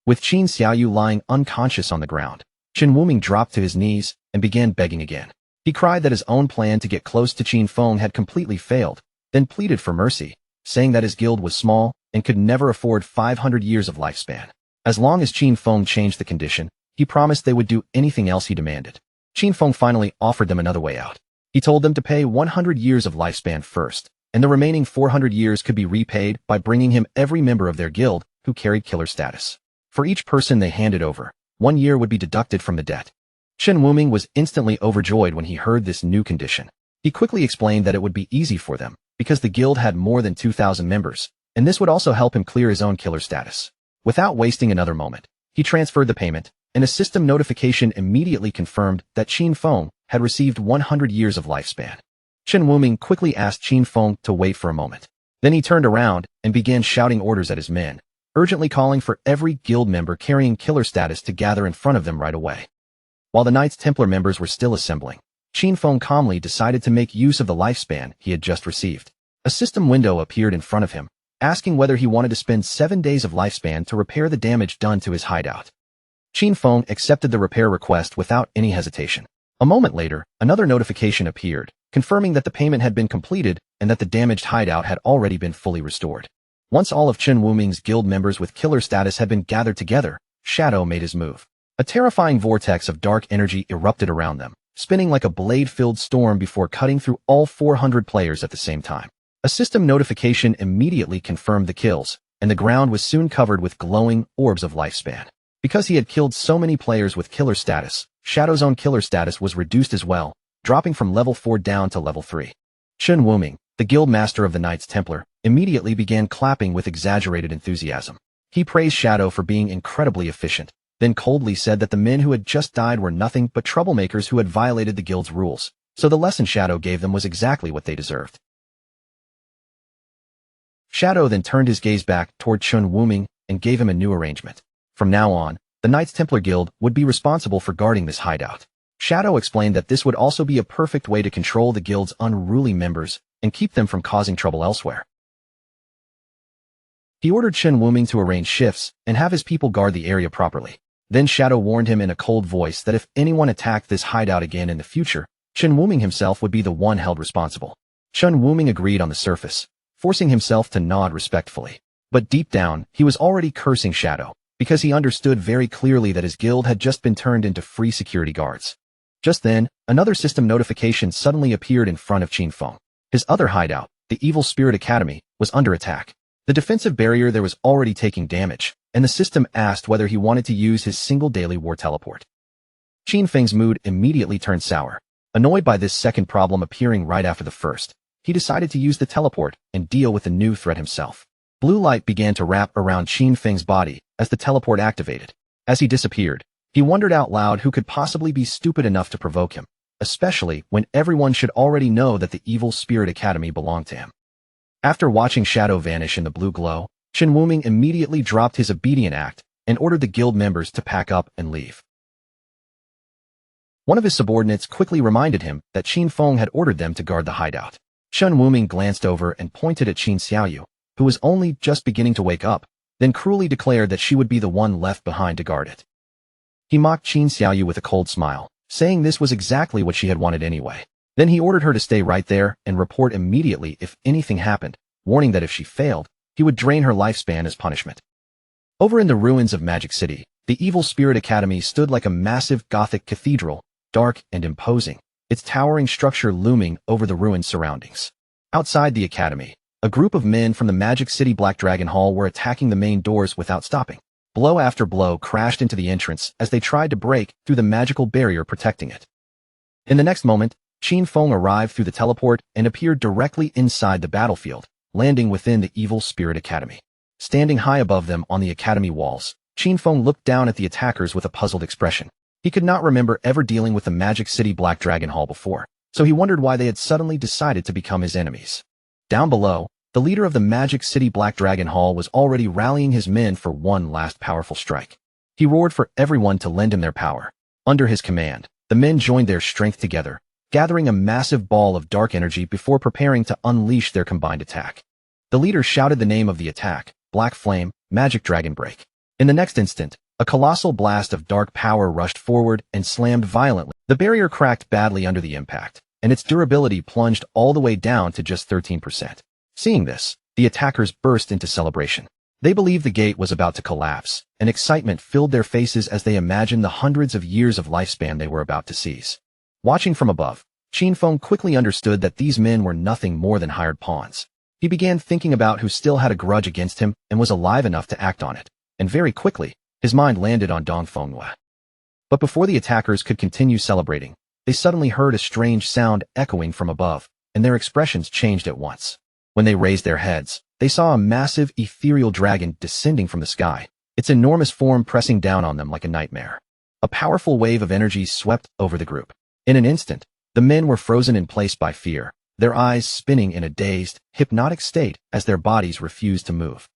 With Qin Xiaoyu lying unconscious on the ground, Chen Wuming dropped to his knees and began begging again. He cried that his own plan to get close to Qin Feng had completely failed, then pleaded for mercy, saying that his guild was small and could never afford 500 years of lifespan. As long as Qin Feng changed the condition, he promised they would do anything else he demanded. Qin Feng finally offered them another way out. He told them to pay 100 years of lifespan first, and the remaining 400 years could be repaid by bringing him every member of their guild who carried killer status. For each person they handed over, 1 year would be deducted from the debt. Chen Wuming was instantly overjoyed when he heard this new condition. He quickly explained that it would be easy for them, because the guild had more than 2,000 members, and this would also help him clear his own killer status. Without wasting another moment, he transferred the payment, and a system notification immediately confirmed that Qin Feng had received 100 years of lifespan. Chen Wuming quickly asked Qin Feng to wait for a moment. Then he turned around and began shouting orders at his men, urgently calling for every guild member carrying killer status to gather in front of them right away. While the Knights Templar members were still assembling, Qin Feng calmly decided to make use of the lifespan he had just received. A system window appeared in front of him, asking whether he wanted to spend 7 days of lifespan to repair the damage done to his hideout. Qin Feng accepted the repair request without any hesitation. A moment later, another notification appeared, confirming that the payment had been completed and that the damaged hideout had already been fully restored. Once all of Chen Wuming's guild members with killer status had been gathered together, Shadow made his move. A terrifying vortex of dark energy erupted around them, spinning like a blade-filled storm before cutting through all 400 players at the same time. A system notification immediately confirmed the kills, and the ground was soon covered with glowing orbs of lifespan. Because he had killed so many players with killer status, Shadow's own killer status was reduced as well, dropping from level 4 down to level 3. Chen Wuming, the guild master of the Knights Templar, immediately began clapping with exaggerated enthusiasm. He praised Shadow for being incredibly efficient, then coldly said that the men who had just died were nothing but troublemakers who had violated the guild's rules, so the lesson Shadow gave them was exactly what they deserved. Shadow then turned his gaze back toward Chen Wuming and gave him a new arrangement. From now on, the Knights Templar Guild would be responsible for guarding this hideout. Shadow explained that this would also be a perfect way to control the guild's unruly members and keep them from causing trouble elsewhere. He ordered Chen Wuming to arrange shifts and have his people guard the area properly. Then Shadow warned him in a cold voice that if anyone attacked this hideout again in the future, Chen Wuming himself would be the one held responsible. Chen Wuming agreed on the surface, forcing himself to nod respectfully. But deep down, he was already cursing Shadow, because he understood very clearly that his guild had just been turned into free security guards. Just then, another system notification suddenly appeared in front of Qin Feng. His other hideout, the Evil Spirit Academy, was under attack. The defensive barrier there was already taking damage, and the system asked whether he wanted to use his single daily war teleport. Qin Feng's mood immediately turned sour. Annoyed by this second problem appearing right after the first, he decided to use the teleport and deal with the new threat himself. Blue light began to wrap around Qin Feng's body as the teleport activated. As he disappeared, he wondered out loud who could possibly be stupid enough to provoke him, especially when everyone should already know that the Evil Spirit Academy belonged to him. After watching Shadow vanish in the blue glow, Chen Wuming immediately dropped his obedient act and ordered the guild members to pack up and leave. One of his subordinates quickly reminded him that Qin Feng had ordered them to guard the hideout. Chen Wuming glanced over and pointed at Qin Xiaoyu, who was only just beginning to wake up, then cruelly declared that she would be the one left behind to guard it. He mocked Qin Xiaoyu with a cold smile, saying this was exactly what she had wanted anyway. Then he ordered her to stay right there and report immediately if anything happened, warning that if she failed, he would drain her lifespan as punishment. Over in the ruins of Magic City, the Evil Spirit Academy stood like a massive Gothic cathedral, dark and imposing, its towering structure looming over the ruined surroundings. Outside the academy, A group of men from the Magic City Black Dragon Hall were attacking the main doors without stopping. Blow after blow crashed into the entrance as they tried to break through the magical barrier protecting it. In the next moment, Qin Feng arrived through the teleport and appeared directly inside the battlefield, landing within the Evil Spirit Academy. Standing high above them on the academy walls, Qin Feng looked down at the attackers with a puzzled expression. He could not remember ever dealing with the Magic City Black Dragon Hall before, so he wondered why they had suddenly decided to become his enemies. Down below, the leader of the Magic City Black Dragon Hall was already rallying his men for one last powerful strike. He roared for everyone to lend him their power. Under his command, the men joined their strength together, gathering a massive ball of dark energy before preparing to unleash their combined attack. The leader shouted the name of the attack, Black Flame, Magic Dragon Break. In the next instant, a colossal blast of dark power rushed forward and slammed violently. The barrier cracked badly under the impact, and its durability plunged all the way down to just 13%. Seeing this, the attackers burst into celebration. They believed the gate was about to collapse, and excitement filled their faces as they imagined the hundreds of years of lifespan they were about to seize. Watching from above, Qin Feng quickly understood that these men were nothing more than hired pawns. He began thinking about who still had a grudge against him and was alive enough to act on it, and very quickly, his mind landed on Dong Fenghua. But before the attackers could continue celebrating, they suddenly heard a strange sound echoing from above, and their expressions changed at once. When they raised their heads, they saw a massive ethereal dragon descending from the sky, its enormous form pressing down on them like a nightmare. A powerful wave of energy swept over the group. In an instant, the men were frozen in place by fear, their eyes spinning in a dazed, hypnotic state as their bodies refused to move.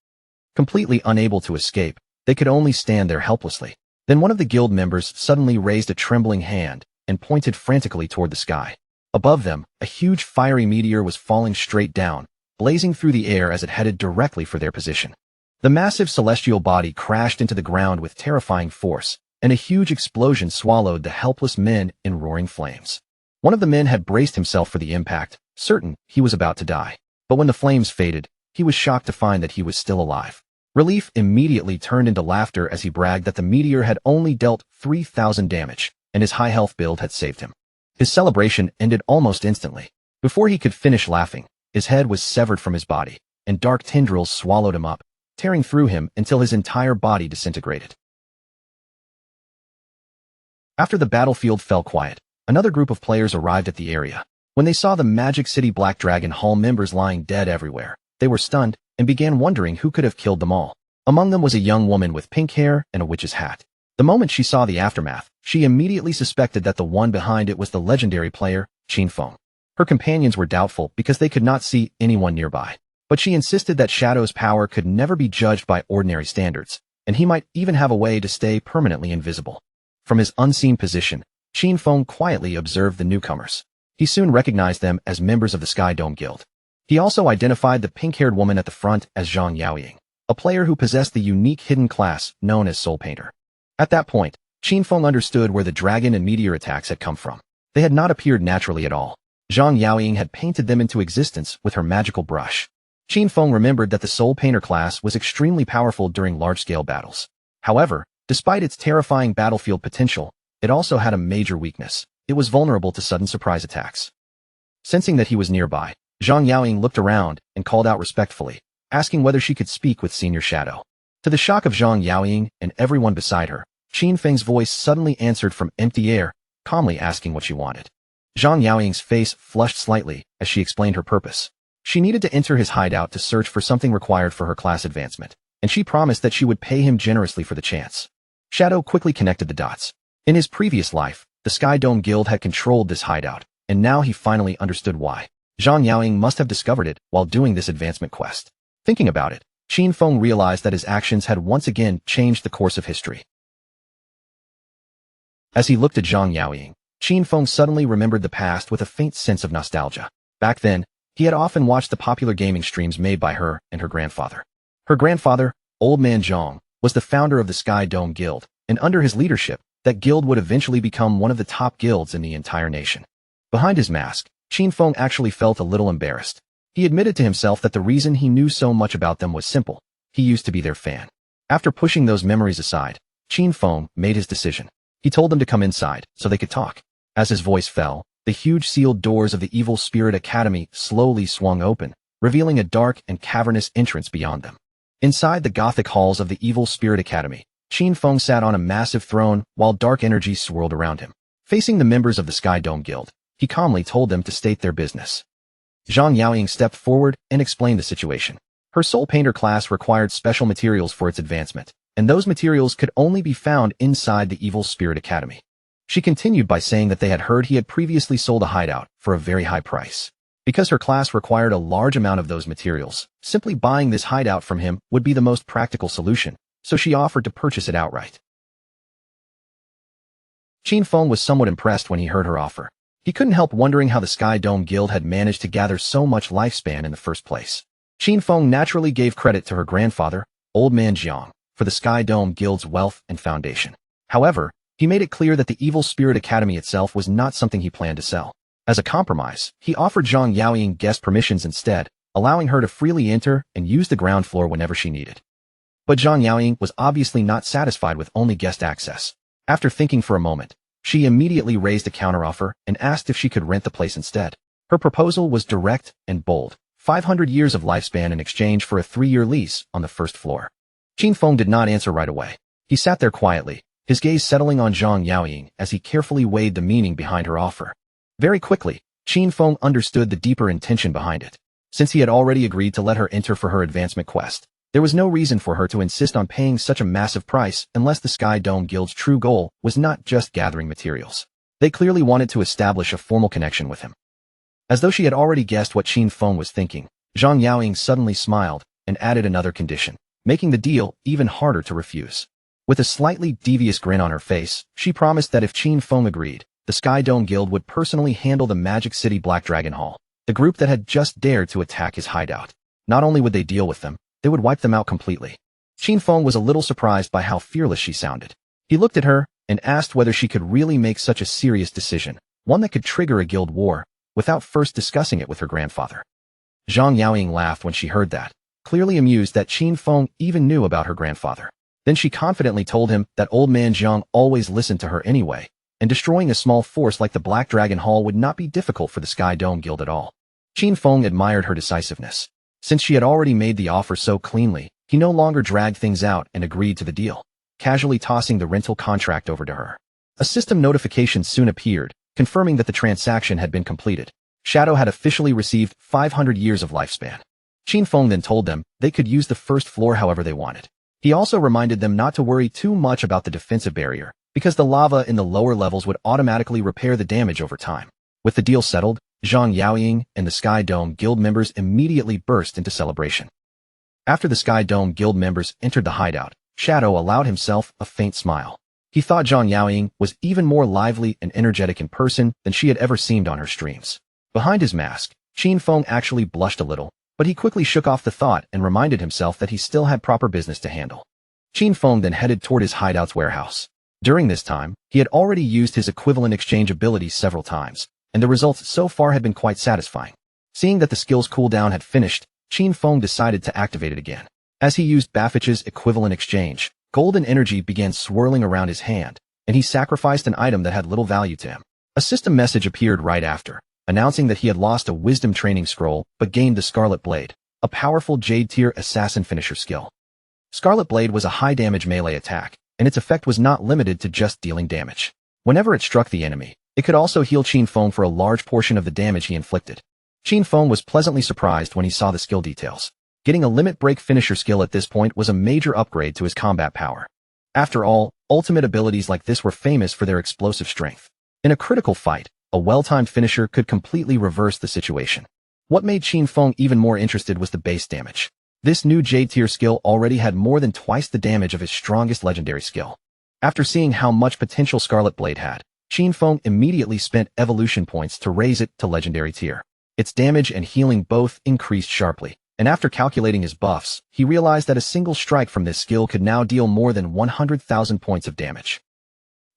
Completely unable to escape, they could only stand there helplessly. Then one of the guild members suddenly raised a trembling hand and pointed frantically toward the sky. Above them, a huge fiery meteor was falling straight down, blazing through the air as it headed directly for their position. The massive celestial body crashed into the ground with terrifying force, and a huge explosion swallowed the helpless men in roaring flames. One of the men had braced himself for the impact, certain he was about to die. But when the flames faded, he was shocked to find that he was still alive. Relief immediately turned into laughter as he bragged that the meteor had only dealt 3,000 damage, and his high health build had saved him. His celebration ended almost instantly. Before he could finish laughing, his head was severed from his body, and dark tendrils swallowed him up, tearing through him until his entire body disintegrated. After the battlefield fell quiet, another group of players arrived at the area. When they saw the Magic City Black Dragon Hall members lying dead everywhere, they were stunned and began wondering who could have killed them all. Among them was a young woman with pink hair and a witch's hat. The moment she saw the aftermath, she immediately suspected that the one behind it was the legendary player, Qin Feng. Her companions were doubtful because they could not see anyone nearby. But she insisted that Shadow's power could never be judged by ordinary standards, and he might even have a way to stay permanently invisible. From his unseen position, Qin Feng quietly observed the newcomers. He soon recognized them as members of the Sky Dome Guild. He also identified the pink-haired woman at the front as Zhang Yaoying, a player who possessed the unique hidden class known as Soul Painter. At that point, Qin Feng understood where the dragon and meteor attacks had come from. They had not appeared naturally at all. Zhang Yaoying had painted them into existence with her magical brush. Qin Feng remembered that the Soul Painter class was extremely powerful during large-scale battles. However, despite its terrifying battlefield potential, it also had a major weakness. It was vulnerable to sudden surprise attacks. Sensing that he was nearby, Zhang Yaoying looked around and called out respectfully, asking whether she could speak with Senior Shadow. To the shock of Zhang Yaoying and everyone beside her, Qin Feng's voice suddenly answered from empty air, calmly asking what she wanted. Zhang Yaoying's face flushed slightly as she explained her purpose. She needed to enter his hideout to search for something required for her class advancement, and she promised that she would pay him generously for the chance. Shadow quickly connected the dots. In his previous life, the Sky Dome Guild had controlled this hideout, and now he finally understood why. Zhang Yaoying must have discovered it while doing this advancement quest. Thinking about it, Qin Feng realized that his actions had once again changed the course of history. As he looked at Zhang Yaoying, Qin Feng suddenly remembered the past with a faint sense of nostalgia. Back then, he had often watched the popular gaming streams made by her and her grandfather. Her grandfather, Old Man Zhang, was the founder of the Sky Dome Guild, and under his leadership, that guild would eventually become one of the top guilds in the entire nation. Behind his mask, Qin Feng actually felt a little embarrassed. He admitted to himself that the reason he knew so much about them was simple. He used to be their fan. After pushing those memories aside, Qin Feng made his decision. He told them to come inside so they could talk. As his voice fell, the huge sealed doors of the Evil Spirit Academy slowly swung open, revealing a dark and cavernous entrance beyond them. Inside the Gothic halls of the Evil Spirit Academy, Qin Feng sat on a massive throne while dark energy swirled around him. Facing the members of the Sky Dome Guild, he calmly told them to state their business. Zhang Yaoying stepped forward and explained the situation. Her soul painter class required special materials for its advancement, and those materials could only be found inside the Evil Spirit Academy. She continued by saying that they had heard he had previously sold a hideout for a very high price. Because her class required a large amount of those materials, simply buying this hideout from him would be the most practical solution, so she offered to purchase it outright. Qin Feng was somewhat impressed when he heard her offer. He couldn't help wondering how the Sky Dome Guild had managed to gather so much lifespan in the first place. Qin Feng naturally gave credit to her grandfather, Old Man Jiang, for the Sky Dome Guild's wealth and foundation. However, he made it clear that the Evil Spirit Academy itself was not something he planned to sell. As a compromise, he offered Zhang Yaoying guest permissions instead, allowing her to freely enter and use the ground floor whenever she needed. But Zhang Yaoying was obviously not satisfied with only guest access. After thinking for a moment, she immediately raised a counteroffer and asked if she could rent the place instead. Her proposal was direct and bold: 500 years of lifespan in exchange for a 3-year lease on the first floor. Qin Feng did not answer right away. He sat there quietly, his gaze settling on Zhang Yaoying as he carefully weighed the meaning behind her offer. Very quickly, Qin Feng understood the deeper intention behind it. Since he had already agreed to let her enter for her advancement quest, there was no reason for her to insist on paying such a massive price unless the Sky Dome Guild's true goal was not just gathering materials. They clearly wanted to establish a formal connection with him. As though she had already guessed what Qin Feng was thinking, Zhang Yaoying suddenly smiled and added another condition, making the deal even harder to refuse. With a slightly devious grin on her face, she promised that if Qin Feng agreed, the Sky Dome Guild would personally handle the Magic City Black Dragon Hall, the group that had just dared to attack his hideout. Not only would they deal with them, they would wipe them out completely. Qin Feng was a little surprised by how fearless she sounded. He looked at her and asked whether she could really make such a serious decision, one that could trigger a guild war, without first discussing it with her grandfather. Zhang Yaoying laughed when she heard that, clearly amused that Qin Feng even knew about her grandfather. Then she confidently told him that Old Man Jiang always listened to her anyway, and destroying a small force like the Black Dragon Hall would not be difficult for the Sky Dome Guild at all. Qin Feng admired her decisiveness. Since she had already made the offer so cleanly, he no longer dragged things out and agreed to the deal, casually tossing the rental contract over to her. A system notification soon appeared, confirming that the transaction had been completed. Shadow had officially received 500 years of lifespan. Qin Feng then told them they could use the first floor however they wanted. He also reminded them not to worry too much about the defensive barrier, because the lava in the lower levels would automatically repair the damage over time. With the deal settled, Zhang Yaoying and the Sky Dome Guild members immediately burst into celebration. After the Sky Dome Guild members entered the hideout, Shadow allowed himself a faint smile. He thought Zhang Yaoying was even more lively and energetic in person than she had ever seemed on her streams. Behind his mask, Qin Feng actually blushed a little, but he quickly shook off the thought and reminded himself that he still had proper business to handle. Qin Feng then headed toward his hideout's warehouse. During this time, he had already used his equivalent exchange ability several times, and the results so far had been quite satisfying. Seeing that the skill's cooldown had finished, Qin Feng decided to activate it again. As he used Bafich's equivalent exchange, golden energy began swirling around his hand, and he sacrificed an item that had little value to him. A system message appeared right after, announcing that he had lost a wisdom training scroll but gained the Scarlet Blade, a powerful Jade-tier assassin finisher skill. Scarlet Blade was a high-damage melee attack, and its effect was not limited to just dealing damage. Whenever it struck the enemy, it could also heal Qin Feng for a large portion of the damage he inflicted. Qin Feng was pleasantly surprised when he saw the skill details. Getting a limit break finisher skill at this point was a major upgrade to his combat power. After all, ultimate abilities like this were famous for their explosive strength. In a critical fight, a well-timed finisher could completely reverse the situation. What made Qin Feng even more interested was the base damage. This new Jade-tier skill already had more than twice the damage of his strongest legendary skill. After seeing how much potential Scarlet Blade had, Qin Feng immediately spent evolution points to raise it to legendary tier. Its damage and healing both increased sharply, and after calculating his buffs, he realized that a single strike from this skill could now deal more than 100,000 points of damage.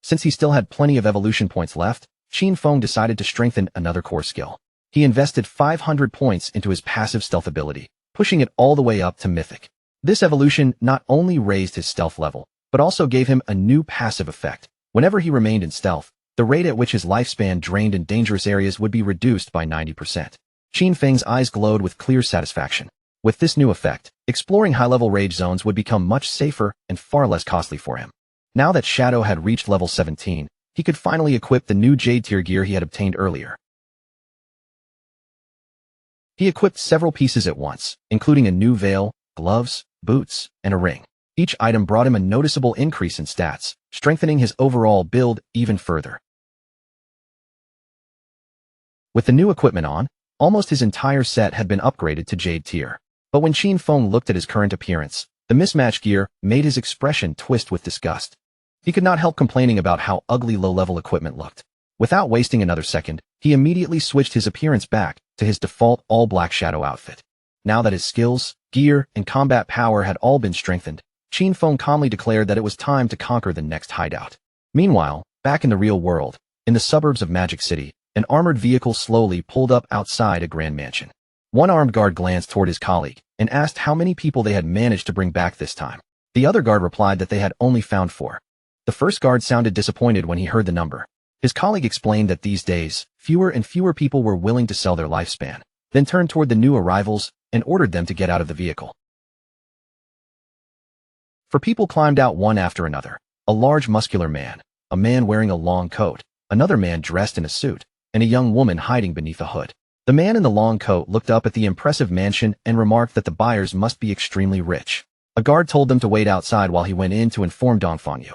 Since he still had plenty of evolution points left, Qin Feng decided to strengthen another core skill. He invested 500 points into his passive stealth ability, pushing it all the way up to Mythic. This evolution not only raised his stealth level, but also gave him a new passive effect. Whenever he remained in stealth, the rate at which his lifespan drained in dangerous areas would be reduced by 90%. Qin Feng's eyes glowed with clear satisfaction. With this new effect, exploring high-level rage zones would become much safer and far less costly for him. Now that Shadow had reached level 17, he could finally equip the new Jade tier gear he had obtained earlier. He equipped several pieces at once, including a new veil, gloves, boots, and a ring. Each item brought him a noticeable increase in stats, strengthening his overall build even further. With the new equipment on, almost his entire set had been upgraded to Jade tier. But when Qin Feng looked at his current appearance, the mismatched gear made his expression twist with disgust. He could not help complaining about how ugly low-level equipment looked. Without wasting another second, he immediately switched his appearance back to his default all-black Shadow outfit. Now that his skills, gear, and combat power had all been strengthened, Qin Feng calmly declared that it was time to conquer the next hideout. Meanwhile, back in the real world, in the suburbs of Magic City, an armored vehicle slowly pulled up outside a grand mansion. One armed guard glanced toward his colleague and asked how many people they had managed to bring back this time. The other guard replied that they had only found 4. The first guard sounded disappointed when he heard the number. His colleague explained that these days, fewer and fewer people were willing to sell their lifespan, then turned toward the new arrivals and ordered them to get out of the vehicle. 4 people climbed out one after another: a large muscular man, a man wearing a long coat, another man dressed in a suit, and a young woman hiding beneath a hood. The man in the long coat looked up at the impressive mansion and remarked that the buyers must be extremely rich. A guard told them to wait outside while he went in to inform Dongfangyu.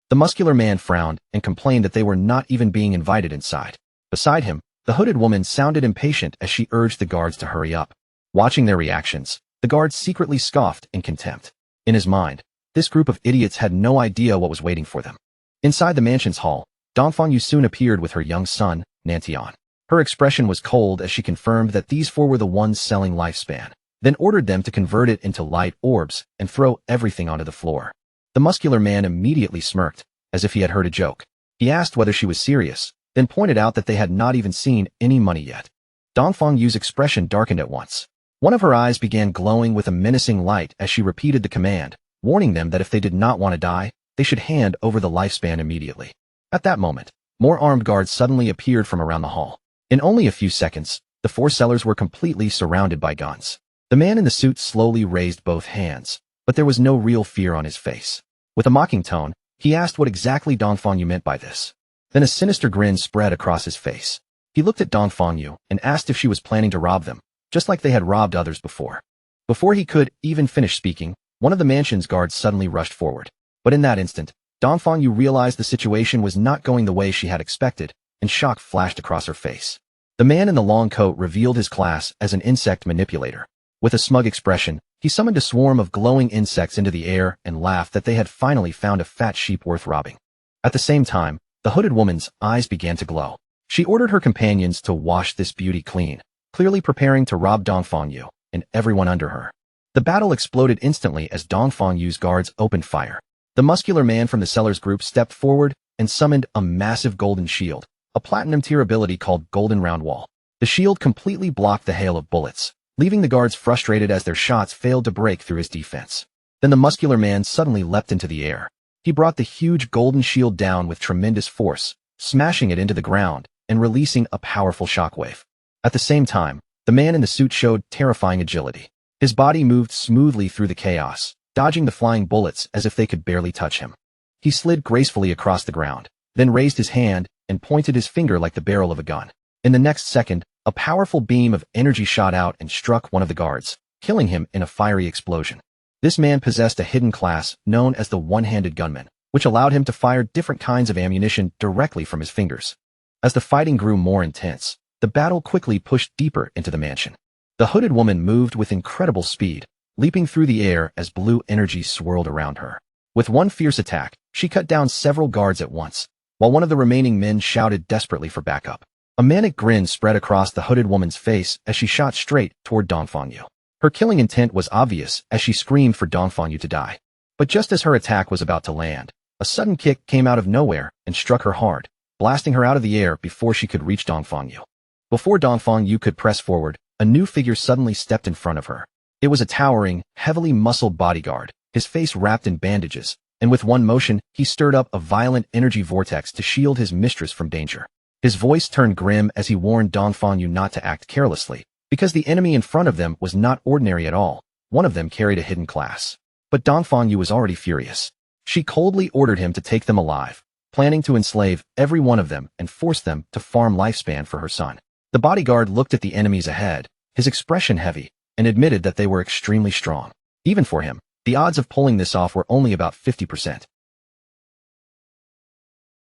The muscular man frowned and complained that they were not even being invited inside. Beside him, the hooded woman sounded impatient as she urged the guards to hurry up. Watching their reactions, the guards secretly scoffed in contempt. In his mind, this group of idiots had no idea what was waiting for them. Inside the mansion's hall, Dongfangyu soon appeared with her young son, Nantian. Her expression was cold as she confirmed that these 4 were the ones selling lifespan, then ordered them to convert it into light orbs and throw everything onto the floor. The muscular man immediately smirked, as if he had heard a joke. He asked whether she was serious, then pointed out that they had not even seen any money yet. Dongfangyu's expression darkened at once. One of her eyes began glowing with a menacing light as she repeated the command, warning them that if they did not want to die, they should hand over the lifespan immediately. At that moment, more armed guards suddenly appeared from around the hall. In only a few seconds, the 4 sellers were completely surrounded by guns. The man in the suit slowly raised both hands, but there was no real fear on his face. With a mocking tone, he asked what exactly Dongfangyu meant by this. Then a sinister grin spread across his face. He looked at Dongfangyu and asked if she was planning to rob them, just like they had robbed others before. Before he could even finish speaking, one of the mansion's guards suddenly rushed forward. But in that instant, Dongfangyu realized the situation was not going the way she had expected, and shock flashed across her face. The man in the long coat revealed his class as an insect manipulator. With a smug expression, he summoned a swarm of glowing insects into the air and laughed that they had finally found a fat sheep worth robbing. At the same time, the hooded woman's eyes began to glow. She ordered her companions to wash this beauty clean, clearly preparing to rob Dongfangyu and everyone under her. The battle exploded instantly as Dongfangyu's guards opened fire. The muscular man from the sellers group stepped forward and summoned a massive golden shield, a platinum tier ability called Golden Round Wall. The shield completely blocked the hail of bullets, leaving the guards frustrated as their shots failed to break through his defense. Then the muscular man suddenly leapt into the air. He brought the huge golden shield down with tremendous force, smashing it into the ground and releasing a powerful shockwave. At the same time, the man in the suit showed terrifying agility. His body moved smoothly through the chaos, dodging the flying bullets as if they could barely touch him. He slid gracefully across the ground, then raised his hand and pointed his finger like the barrel of a gun. In the next second, a powerful beam of energy shot out and struck one of the guards, killing him in a fiery explosion. This man possessed a hidden class known as the one-handed gunman, which allowed him to fire different kinds of ammunition directly from his fingers. As the fighting grew more intense, the battle quickly pushed deeper into the mansion. The hooded woman moved with incredible speed, leaping through the air as blue energy swirled around her. With one fierce attack, she cut down several guards at once, while one of the remaining men shouted desperately for backup. A manic grin spread across the hooded woman's face as she shot straight toward Dongfangyu. Her killing intent was obvious as she screamed for Dongfangyu to die. But just as her attack was about to land, a sudden kick came out of nowhere and struck her hard, blasting her out of the air before she could reach Dongfangyu. Before Dongfangyu could press forward, a new figure suddenly stepped in front of her. It was a towering, heavily muscled bodyguard, his face wrapped in bandages, and with one motion, he stirred up a violent energy vortex to shield his mistress from danger. His voice turned grim as he warned Dongfangyu not to act carelessly, Because the enemy in front of them was not ordinary at all, one of them carried a hidden class. But Dongfang Yu was already furious. She coldly ordered him to take them alive, planning to enslave every one of them and force them to farm lifespan for her son. The bodyguard looked at the enemies ahead, his expression heavy, and admitted that they were extremely strong. Even for him, the odds of pulling this off were only about 50%.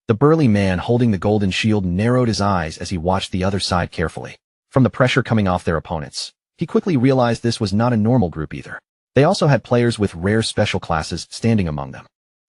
The burly man holding the golden shield narrowed his eyes as he watched the other side carefully. From the pressure coming off their opponents, he quickly realized this was not a normal group either. They also had players with rare special classes standing among them.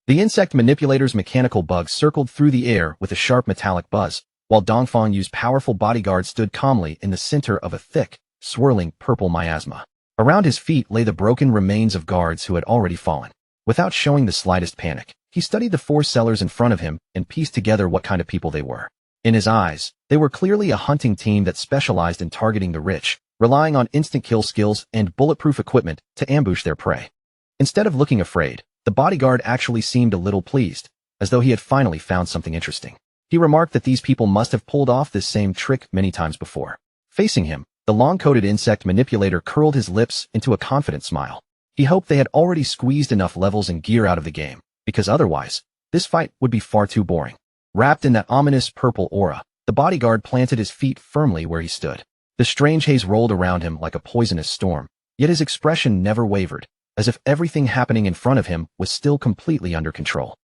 The insect manipulator's mechanical bug circled through the air with a sharp metallic buzz, while Dongfang Yu's powerful bodyguard stood calmly in the center of a thick, swirling purple miasma. Around his feet lay the broken remains of guards who had already fallen. Without showing the slightest panic, he studied the four sellers in front of him and pieced together what kind of people they were. In his eyes, they were clearly a hunting team that specialized in targeting the rich, relying on instant kill skills and bulletproof equipment to ambush their prey. Instead of looking afraid, the bodyguard actually seemed a little pleased, as though he had finally found something interesting. He remarked that these people must have pulled off this same trick many times before. Facing him, the long-coated insect manipulator curled his lips into a confident smile. He hoped they had already squeezed enough levels and gear out of the game, because otherwise, this fight would be far too boring. Wrapped in that ominous purple aura, the bodyguard planted his feet firmly where he stood. The strange haze rolled around him like a poisonous storm, yet his expression never wavered, as if everything happening in front of him was still completely under control.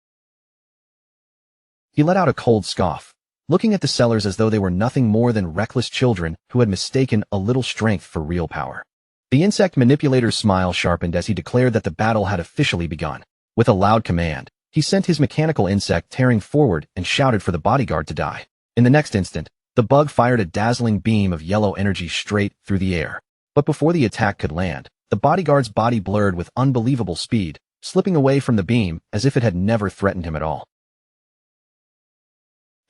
He let out a cold scoff, looking at the sellers as though they were nothing more than reckless children who had mistaken a little strength for real power. The insect manipulator's smile sharpened as he declared that the battle had officially begun. With a loud command, he sent his mechanical insect tearing forward and shouted for the bodyguard to die. In the next instant, the bug fired a dazzling beam of yellow energy straight through the air. But before the attack could land, the bodyguard's body blurred with unbelievable speed, slipping away from the beam as if it had never threatened him at all.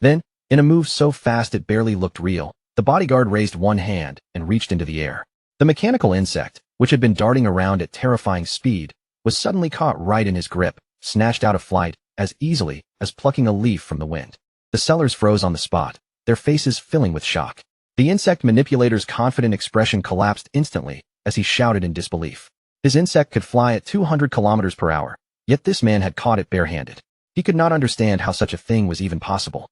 Then, in a move so fast it barely looked real, the bodyguard raised one hand and reached into the air. The mechanical insect, which had been darting around at terrifying speed, was suddenly caught right in his grip, snatched out of flight as easily as plucking a leaf from the wind. The sellers froze on the spot, their faces filling with shock. The insect manipulator's confident expression collapsed instantly as he shouted in disbelief. His insect could fly at 200 kilometers per hour, yet this man had caught it barehanded. He could not understand how such a thing was even possible.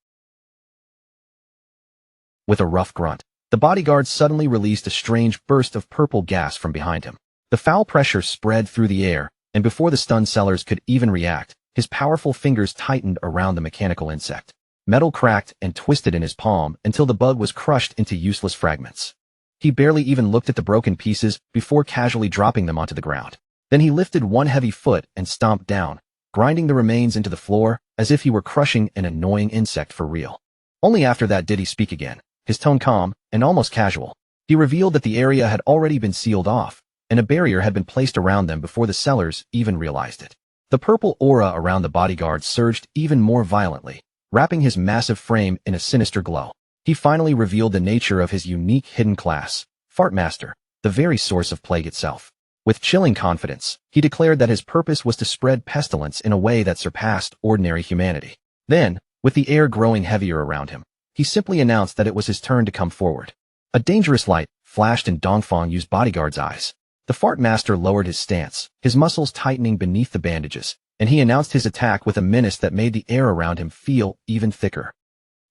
With a rough grunt, the bodyguard suddenly released a strange burst of purple gas from behind him. The foul pressure spread through the air, and before the stunned sellers could even react, his powerful fingers tightened around the mechanical insect. Metal cracked and twisted in his palm until the bug was crushed into useless fragments. He barely even looked at the broken pieces before casually dropping them onto the ground. Then he lifted one heavy foot and stomped down, grinding the remains into the floor as if he were crushing an annoying insect for real. Only after that did he speak again, his tone calm and almost casual. He revealed that the area had already been sealed off, and a barrier had been placed around them before the sellers even realized it. The purple aura around the bodyguard surged even more violently, wrapping his massive frame in a sinister glow. He finally revealed the nature of his unique hidden class, Fartmaster, the very source of plague itself. With chilling confidence, he declared that his purpose was to spread pestilence in a way that surpassed ordinary humanity. Then, with the air growing heavier around him, he simply announced that it was his turn to come forward. A dangerous light flashed in Dongfang Yu's bodyguard's eyes. The Fartmaster lowered his stance, his muscles tightening beneath the bandages, and he announced his attack with a menace that made the air around him feel even thicker.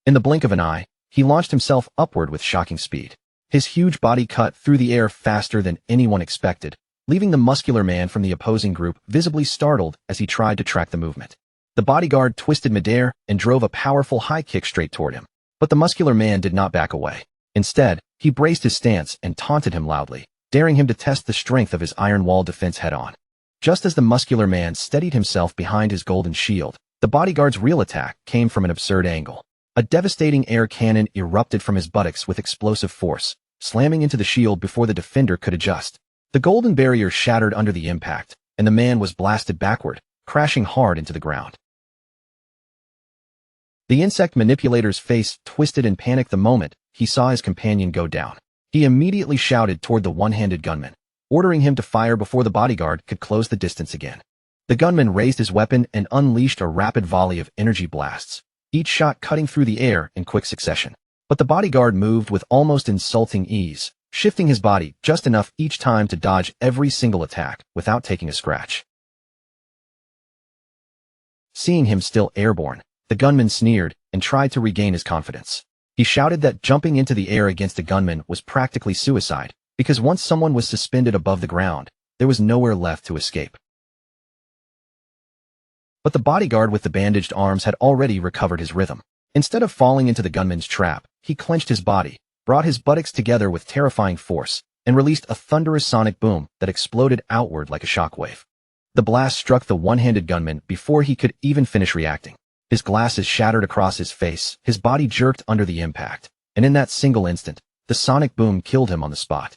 In the blink of an eye, he launched himself upward with shocking speed. His huge body cut through the air faster than anyone expected, leaving the muscular man from the opposing group visibly startled as he tried to track the movement. The bodyguard twisted midair and drove a powerful high kick straight toward him. But the muscular man did not back away. Instead, he braced his stance and taunted him loudly, daring him to test the strength of his iron wall defense head-on. Just as the muscular man steadied himself behind his golden shield, the bodyguard's real attack came from an absurd angle. A devastating air cannon erupted from his buttocks with explosive force, slamming into the shield before the defender could adjust. The golden barrier shattered under the impact, and the man was blasted backward, crashing hard into the ground. The insect manipulator's face twisted in panic the moment he saw his companion go down. He immediately shouted toward the one-handed gunman, ordering him to fire before the bodyguard could close the distance again. The gunman raised his weapon and unleashed a rapid volley of energy blasts, each shot cutting through the air in quick succession. But the bodyguard moved with almost insulting ease, shifting his body just enough each time to dodge every single attack without taking a scratch. Seeing him still airborne, the gunman sneered and tried to regain his confidence. He shouted that jumping into the air against a gunman was practically suicide, because once someone was suspended above the ground, there was nowhere left to escape. But the bodyguard with the bandaged arms had already recovered his rhythm. Instead of falling into the gunman's trap, he clenched his body, brought his buttocks together with terrifying force, and released a thunderous sonic boom that exploded outward like a shockwave. The blast struck the one-handed gunman before he could even finish reacting. His glasses shattered across his face, his body jerked under the impact, and in that single instant, the sonic boom killed him on the spot.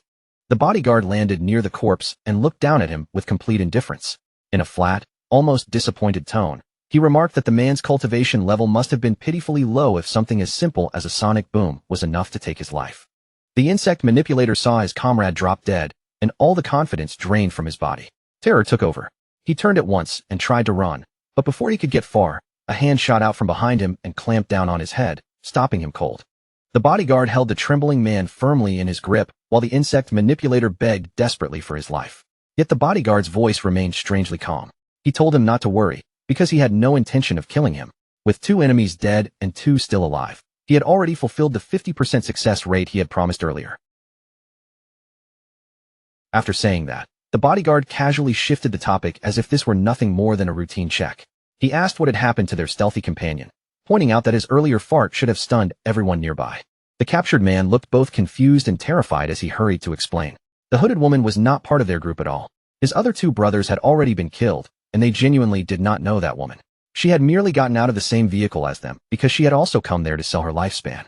The bodyguard landed near the corpse and looked down at him with complete indifference. In a flat, almost disappointed tone, he remarked that the man's cultivation level must have been pitifully low if something as simple as a sonic boom was enough to take his life. The insect manipulator saw his comrade drop dead, and all the confidence drained from his body. Terror took over. He turned at once and tried to run, but before he could get far, a hand shot out from behind him and clamped down on his head, stopping him cold. The bodyguard held the trembling man firmly in his grip, while the insect manipulator begged desperately for his life. Yet the bodyguard's voice remained strangely calm. He told him not to worry, because he had no intention of killing him. With 2 enemies dead and 2 still alive, he had already fulfilled the 50% success rate he had promised earlier. After saying that, the bodyguard casually shifted the topic as if this were nothing more than a routine check. He asked what had happened to their stealthy companion, pointing out that his earlier fart should have stunned everyone nearby. The captured man looked both confused and terrified as he hurried to explain. The hooded woman was not part of their group at all. His other 2 brothers had already been killed, and they genuinely did not know that woman. She had merely gotten out of the same vehicle as them because she had also come there to sell her lifespan.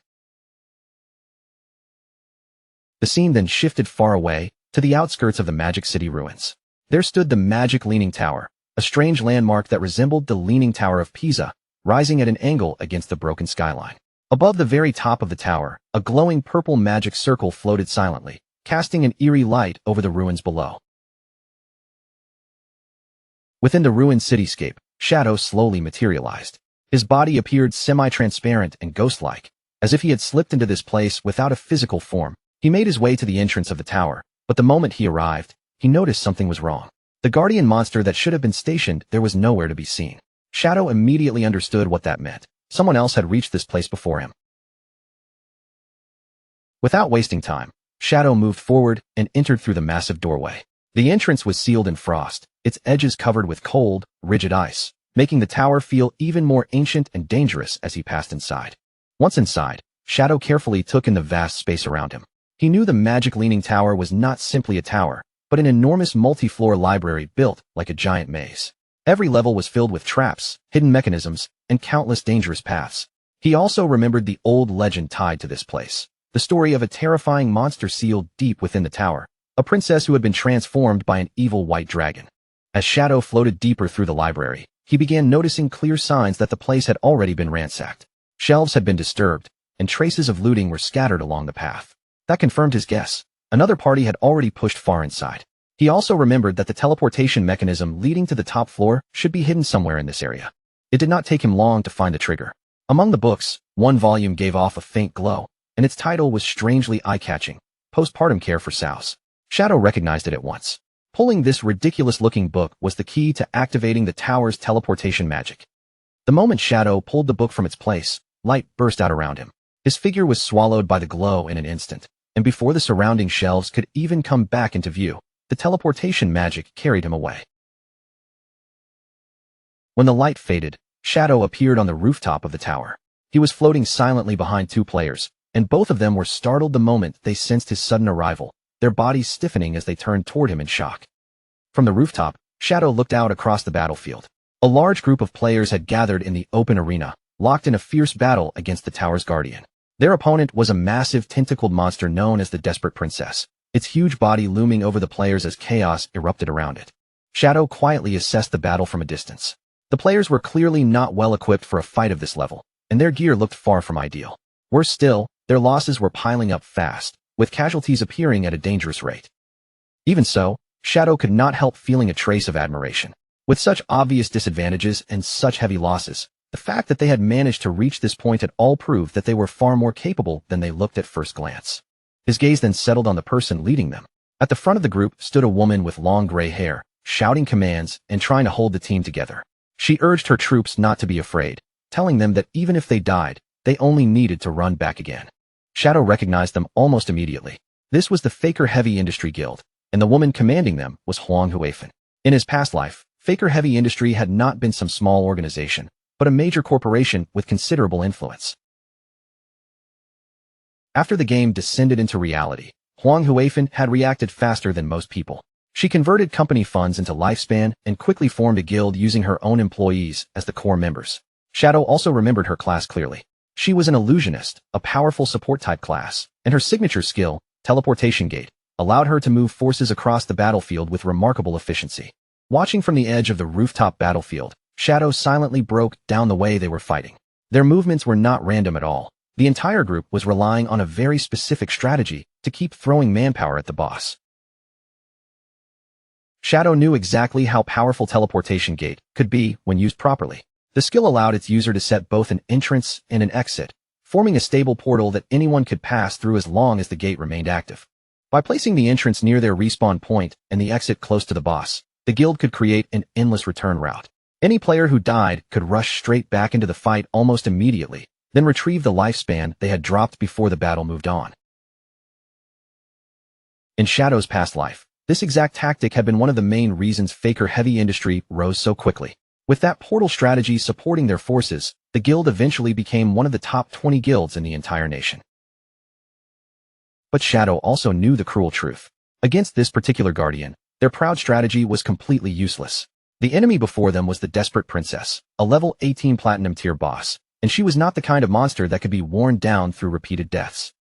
The scene then shifted far away, to the outskirts of the Magic City ruins. There stood the Magic Leaning Tower, a strange landmark that resembled the Leaning Tower of Pisa, rising at an angle against the broken skyline. Above the very top of the tower, a glowing purple magic circle floated silently, casting an eerie light over the ruins below. Within the ruined cityscape, Shadow slowly materialized. His body appeared semi-transparent and ghost-like, as if he had slipped into this place without a physical form. He made his way to the entrance of the tower, but the moment he arrived, he noticed something was wrong. The guardian monster that should have been stationed there was nowhere to be seen. Shadow immediately understood what that meant. Someone else had reached this place before him. Without wasting time, Shadow moved forward and entered through the massive doorway. The entrance was sealed in frost, its edges covered with cold, rigid ice, making the tower feel even more ancient and dangerous as he passed inside. Once inside, Shadow carefully took in the vast space around him. He knew the Magic Leaning Tower was not simply a tower, but an enormous multi-floor library built like a giant maze. Every level was filled with traps, hidden mechanisms, and countless dangerous paths. He also remembered the old legend tied to this place, the story of a terrifying monster sealed deep within the tower, a princess who had been transformed by an evil white dragon. As Shadow floated deeper through the library, he began noticing clear signs that the place had already been ransacked. Shelves had been disturbed, and traces of looting were scattered along the path. That confirmed his guess. Another party had already pushed far inside. He also remembered that the teleportation mechanism leading to the top floor should be hidden somewhere in this area. It did not take him long to find the trigger. Among the books, one volume gave off a faint glow, and its title was strangely eye-catching, Postpartum Care for Sows. Shadow recognized it at once. Pulling this ridiculous-looking book was the key to activating the tower's teleportation magic. The moment Shadow pulled the book from its place, light burst out around him. His figure was swallowed by the glow in an instant, and before the surrounding shelves could even come back into view, the teleportation magic carried him away. When the light faded, Shadow appeared on the rooftop of the tower. He was floating silently behind 2 players, and both of them were startled the moment they sensed his sudden arrival, their bodies stiffening as they turned toward him in shock. From the rooftop, Shadow looked out across the battlefield. A large group of players had gathered in the open arena, locked in a fierce battle against the tower's guardian. Their opponent was a massive tentacled monster known as the Desperate Princess, its huge body looming over the players as chaos erupted around it. Shadow quietly assessed the battle from a distance. The players were clearly not well equipped for a fight of this level, and their gear looked far from ideal. Worse still, their losses were piling up fast, with casualties appearing at a dangerous rate. Even so, Shadow could not help feeling a trace of admiration. With such obvious disadvantages and such heavy losses, the fact that they had managed to reach this point at all proved that they were far more capable than they looked at first glance. His gaze then settled on the person leading them. At the front of the group stood a woman with long gray hair, shouting commands and trying to hold the team together. She urged her troops not to be afraid, telling them that even if they died, they only needed to run back again. Shadow recognized them almost immediately. This was the Faker Heavy Industry Guild, and the woman commanding them was Huang Huifan. In his past life, Faker Heavy Industry had not been some small organization, but a major corporation with considerable influence. After the game descended into reality, Huang Huifan had reacted faster than most people. She converted company funds into lifespan and quickly formed a guild using her own employees as the core members. Shadow also remembered her class clearly. She was an illusionist, a powerful support-type class, and her signature skill, Teleportation Gate, allowed her to move forces across the battlefield with remarkable efficiency. Watching from the edge of the rooftop battlefield, Shadow silently broke down the way they were fighting. Their movements were not random at all. The entire group was relying on a very specific strategy to keep throwing manpower at the boss. Shadow knew exactly how powerful Teleportation Gate could be when used properly. The skill allowed its user to set both an entrance and an exit, forming a stable portal that anyone could pass through as long as the gate remained active. By placing the entrance near their respawn point and the exit close to the boss, the guild could create an endless return route. Any player who died could rush straight back into the fight almost immediately, then retrieve the lifespan they had dropped before the battle moved on. In Shadow's past life, this exact tactic had been one of the main reasons Faker Heavy Industry rose so quickly. With that portal strategy supporting their forces, the guild eventually became one of the top 20 guilds in the entire nation. But Shadow also knew the cruel truth. Against this particular guardian, their proud strategy was completely useless. The enemy before them was the Desperate Princess, a level 18 Platinum tier boss, and she was not the kind of monster that could be worn down through repeated deaths.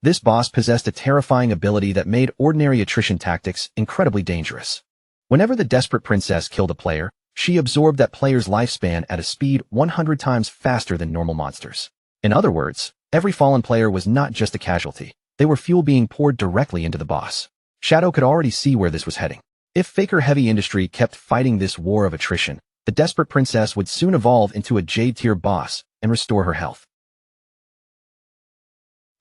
This boss possessed a terrifying ability that made ordinary attrition tactics incredibly dangerous. Whenever the Desperate Princess killed a player, she absorbed that player's lifespan at a speed 100 times faster than normal monsters. In other words, every fallen player was not just a casualty. They were fuel being poured directly into the boss. Shadow could already see where this was heading. If Faker Heavy Industry kept fighting this war of attrition, the Desperate Princess would soon evolve into a Jade-tier boss and restore her health.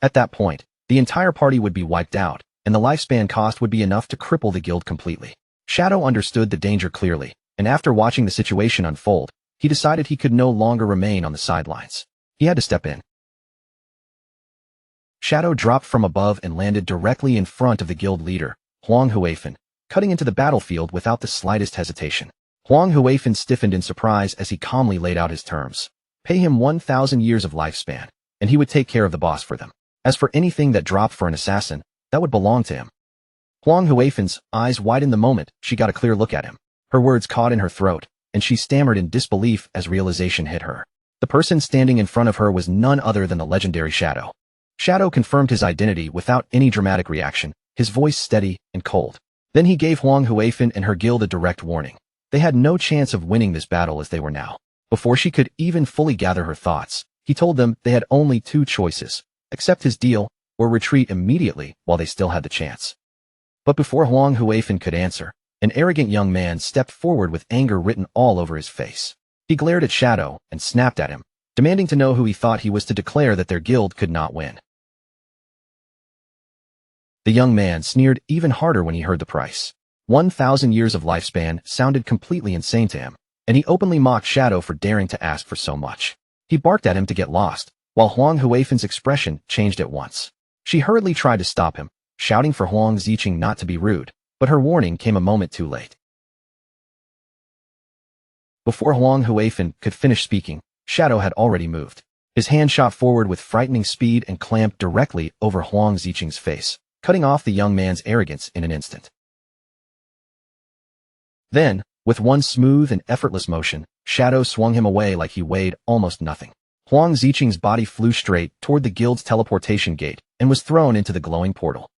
At that point, the entire party would be wiped out, and the lifespan cost would be enough to cripple the guild completely. Shadow understood the danger clearly, and after watching the situation unfold, he decided he could no longer remain on the sidelines. He had to step in. Shadow dropped from above and landed directly in front of the guild leader, Huang Huifan, cutting into the battlefield without the slightest hesitation. Huang Huifan stiffened in surprise as he calmly laid out his terms. Pay him 1,000 years of lifespan, and he would take care of the boss for them. As for anything that dropped for an assassin, that would belong to him. Huang Huifan's eyes widened the moment she got a clear look at him. Her words caught in her throat, and she stammered in disbelief as realization hit her. The person standing in front of her was none other than the legendary Shadow. Shadow confirmed his identity without any dramatic reaction, his voice steady and cold. Then he gave Huang Huifan and her guild a direct warning. They had no chance of winning this battle as they were now. Before she could even fully gather her thoughts, he told them they had only two choices: accept his deal or retreat immediately while they still had the chance. But before Huang Huifan could answer, an arrogant young man stepped forward with anger written all over his face. He glared at Shadow and snapped at him, demanding to know who he thought he was to declare that their guild could not win. The young man sneered even harder when he heard the price. 1,000 years of lifespan sounded completely insane to him, and he openly mocked Shadow for daring to ask for so much. He barked at him to get lost, while Huang Huifan's expression changed at once. She hurriedly tried to stop him, shouting for Huang Ziqing not to be rude, but her warning came a moment too late. Before Huang Huifan could finish speaking, Shadow had already moved. His hand shot forward with frightening speed and clamped directly over Huang Ziqing's face, cutting off the young man's arrogance in an instant. Then, with one smooth and effortless motion, Shadow swung him away like he weighed almost nothing. Huang Ziqing's body flew straight toward the guild's teleportation gate and was thrown into the glowing portal.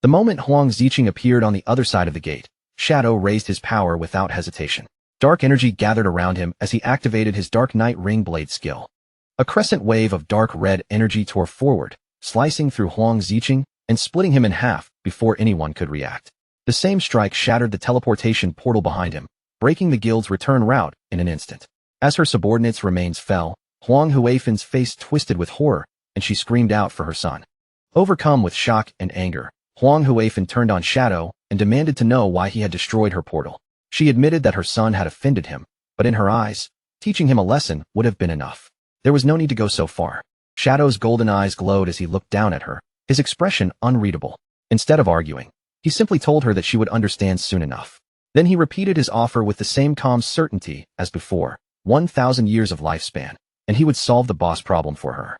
The moment Huang Ziqing appeared on the other side of the gate, Shadow raised his power without hesitation. Dark energy gathered around him as he activated his Dark Knight Ring Blade skill. A crescent wave of dark red energy tore forward, slicing through Huang Ziqing and splitting him in half before anyone could react. The same strike shattered the teleportation portal behind him, breaking the guild's return route in an instant. As her subordinates' remains fell, Huang Huifan's face twisted with horror, and she screamed out for her son. Overcome with shock and anger, Huang Huifan turned on Shadow and demanded to know why he had destroyed her portal. She admitted that her son had offended him, but in her eyes, teaching him a lesson would have been enough. There was no need to go so far. Shadow's golden eyes glowed as he looked down at her, his expression unreadable. Instead of arguing, he simply told her that she would understand soon enough. Then he repeated his offer with the same calm certainty as before, 1,000 years of lifespan, and he would solve the boss problem for her.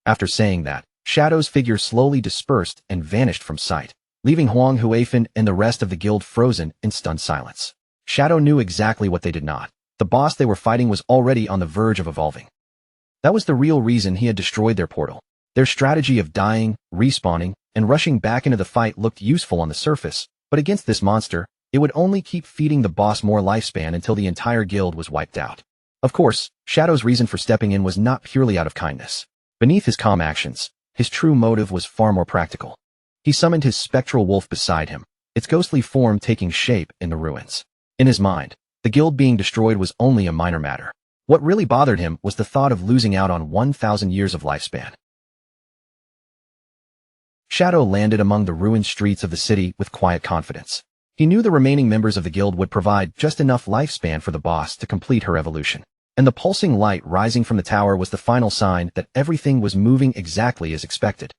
After saying that, Shadow's figure slowly dispersed and vanished from sight, leaving Huang Huifan and the rest of the guild frozen in stunned silence. Shadow knew exactly what they did not. The boss they were fighting was already on the verge of evolving. That was the real reason he had destroyed their portal. Their strategy of dying, respawning, and rushing back into the fight looked useful on the surface, but against this monster, it would only keep feeding the boss more lifespan until the entire guild was wiped out. Of course, Shadow's reason for stepping in was not purely out of kindness. Beneath his calm actions, his true motive was far more practical. He summoned his spectral wolf beside him, its ghostly form taking shape in the ruins. In his mind, the guild being destroyed was only a minor matter. What really bothered him was the thought of losing out on 1,000 years of lifespan. Shadow landed among the ruined streets of the city with quiet confidence. He knew the remaining members of the guild would provide just enough lifespan for the boss to complete her evolution. And the pulsing light rising from the tower was the final sign that everything was moving exactly as expected.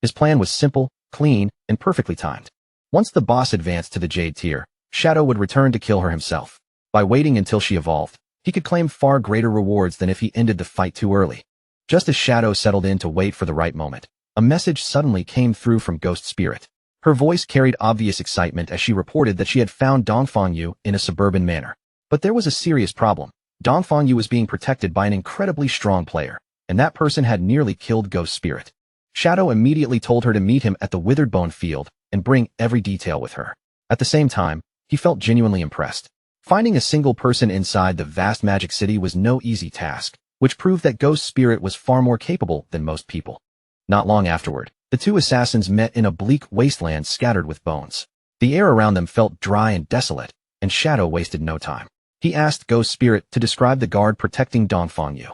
His plan was simple, clean, and perfectly timed. Once the boss advanced to the Jade tier, Shadow would return to kill her himself. By waiting until she evolved, he could claim far greater rewards than if he ended the fight too early. Just as Shadow settled in to wait for the right moment, a message suddenly came through from Ghost Spirit. Her voice carried obvious excitement as she reported that she had found Dongfang Yu in a suburban manner. But there was a serious problem. Dongfang Yu was being protected by an incredibly strong player, and that person had nearly killed Ghost Spirit. Shadow immediately told her to meet him at the Withered Bone field and bring every detail with her. At the same time, he felt genuinely impressed. Finding a single person inside the vast magic city was no easy task, which proved that Ghost Spirit was far more capable than most people. Not long afterward, the two assassins met in a bleak wasteland scattered with bones. The air around them felt dry and desolate, and Shadow wasted no time. He asked Ghost Spirit to describe the guard protecting Dongfang Yu.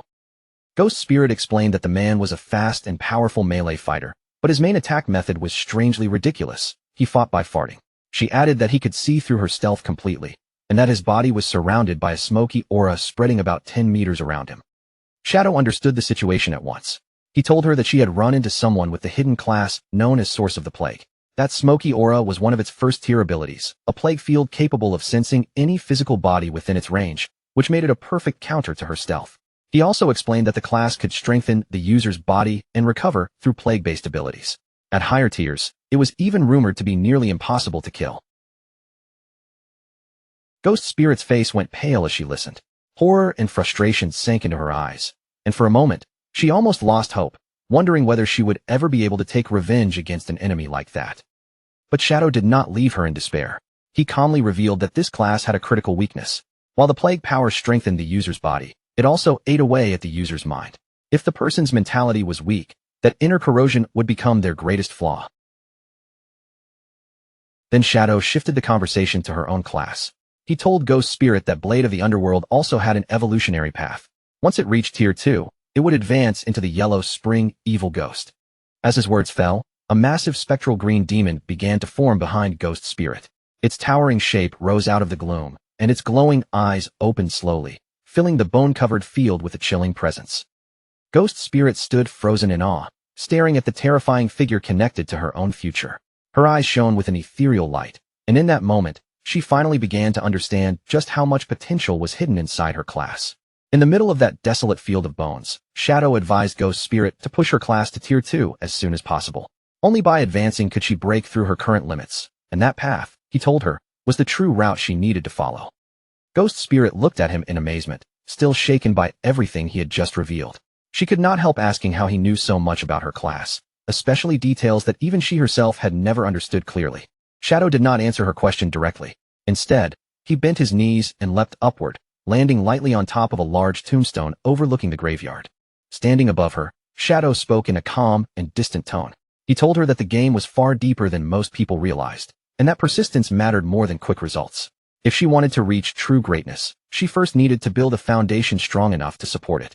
Ghost Spirit explained that the man was a fast and powerful melee fighter, but his main attack method was strangely ridiculous. He fought by farting. She added that he could see through her stealth completely, and that his body was surrounded by a smoky aura spreading about 10 meters around him. Shadow understood the situation at once. He told her that she had run into someone with the hidden class known as Source of the Plague. That smoky aura was one of its first-tier abilities, a plague field capable of sensing any physical body within its range, which made it a perfect counter to her stealth. He also explained that the class could strengthen the user's body and recover through plague-based abilities. At higher tiers, it was even rumored to be nearly impossible to kill. Ghost Spirit's face went pale as she listened. Horror and frustration sank into her eyes, and for a moment, she almost lost hope, wondering whether she would ever be able to take revenge against an enemy like that. But Shadow did not leave her in despair. He calmly revealed that this class had a critical weakness. While the plague power strengthened the user's body, it also ate away at the user's mind. If the person's mentality was weak, that inner corrosion would become their greatest flaw. Then Shadow shifted the conversation to her own class. He told Ghost Spirit that Blade of the Underworld also had an evolutionary path. Once it reached Tier 2, it would advance into the Yellow Spring Evil Ghost. As his words fell, a massive spectral green demon began to form behind Ghost Spirit. Its towering shape rose out of the gloom, and its glowing eyes opened slowly, filling the bone-covered field with a chilling presence. Ghost Spirit stood frozen in awe, staring at the terrifying figure connected to her own future. Her eyes shone with an ethereal light, and in that moment, she finally began to understand just how much potential was hidden inside her class. In the middle of that desolate field of bones, Shadow advised Ghost Spirit to push her class to Tier 2 as soon as possible. Only by advancing could she break through her current limits, and that path, he told her, was the true route she needed to follow. Ghost Spirit looked at him in amazement, still shaken by everything he had just revealed. She could not help asking how he knew so much about her class, especially details that even she herself had never understood clearly. Shadow did not answer her question directly. Instead, he bent his knees and leapt upward, landing lightly on top of a large tombstone overlooking the graveyard. Standing above her, Shadow spoke in a calm and distant tone. He told her that the game was far deeper than most people realized, and that persistence mattered more than quick results. If she wanted to reach true greatness, she first needed to build a foundation strong enough to support it.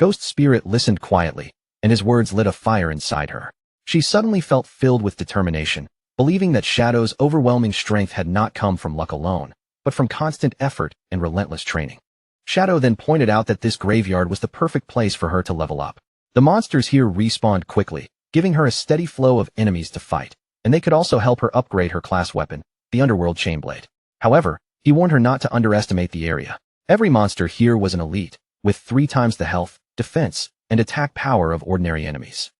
Ghost Spirit listened quietly, and his words lit a fire inside her. She suddenly felt filled with determination, believing that Shadow's overwhelming strength had not come from luck alone, but from constant effort and relentless training. Shadow then pointed out that this graveyard was the perfect place for her to level up. The monsters here respawned quickly, giving her a steady flow of enemies to fight, and they could also help her upgrade her class weapon, the Underworld Chainblade. However, he warned her not to underestimate the area. Every monster here was an elite, with 3 times the health, defense, and attack power of ordinary enemies.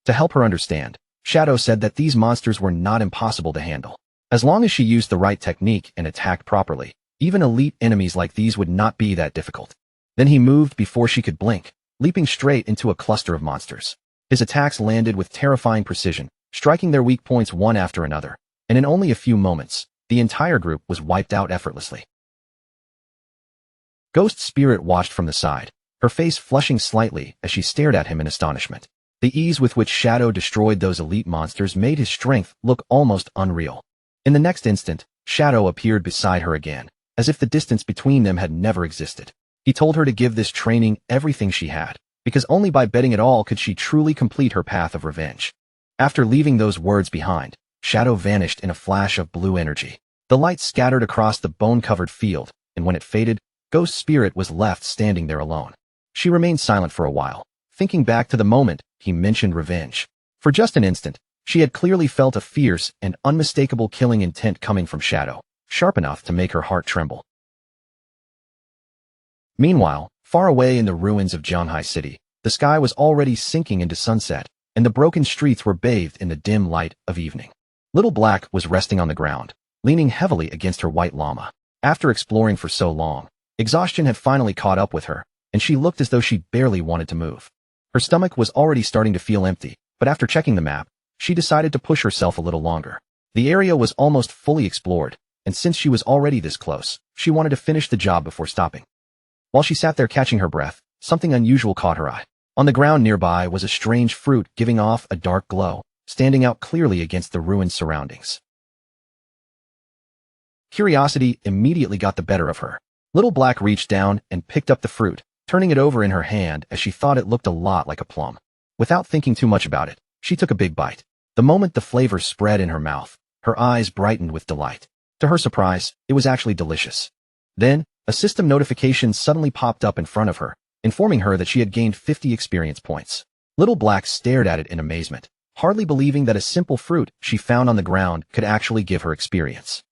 To help her understand, Shadow said that these monsters were not impossible to handle. As long as she used the right technique and attacked properly, even elite enemies like these would not be that difficult. Then he moved before she could blink, leaping straight into a cluster of monsters. His attacks landed with terrifying precision, striking their weak points one after another, and in only a few moments, the entire group was wiped out effortlessly. Ghost Spirit watched from the side, her face flushing slightly as she stared at him in astonishment. The ease with which Shadow destroyed those elite monsters made his strength look almost unreal. In the next instant, Shadow appeared beside her again, as if the distance between them had never existed. He told her to give this training everything she had, because only by betting it all could she truly complete her path of revenge. After leaving those words behind, Shadow vanished in a flash of blue energy. The light scattered across the bone-covered field, and when it faded, Ghost Spirit was left standing there alone. She remained silent for a while, thinking back to the moment he mentioned revenge. For just an instant, she had clearly felt a fierce and unmistakable killing intent coming from Shadow, sharp enough to make her heart tremble. Meanwhile, far away in the ruins of Zhanghai City, the sky was already sinking into sunset, and the broken streets were bathed in the dim light of evening. Little Black was resting on the ground, leaning heavily against her white llama. After exploring for so long, exhaustion had finally caught up with her, and she looked as though she barely wanted to move. Her stomach was already starting to feel empty, but after checking the map, she decided to push herself a little longer. The area was almost fully explored, and since she was already this close, she wanted to finish the job before stopping. While she sat there catching her breath, something unusual caught her eye. On the ground nearby was a strange fruit giving off a dark glow, standing out clearly against the ruined surroundings. Curiosity immediately got the better of her. Little Black reached down and picked up the fruit, turning it over in her hand as she thought it looked a lot like a plum. Without thinking too much about it, she took a big bite. The moment the flavor spread in her mouth, her eyes brightened with delight. To her surprise, it was actually delicious. Then, a system notification suddenly popped up in front of her, informing her that she had gained 50 experience points. Little Black stared at it in amazement, hardly believing that a simple fruit she found on the ground could actually give her experience.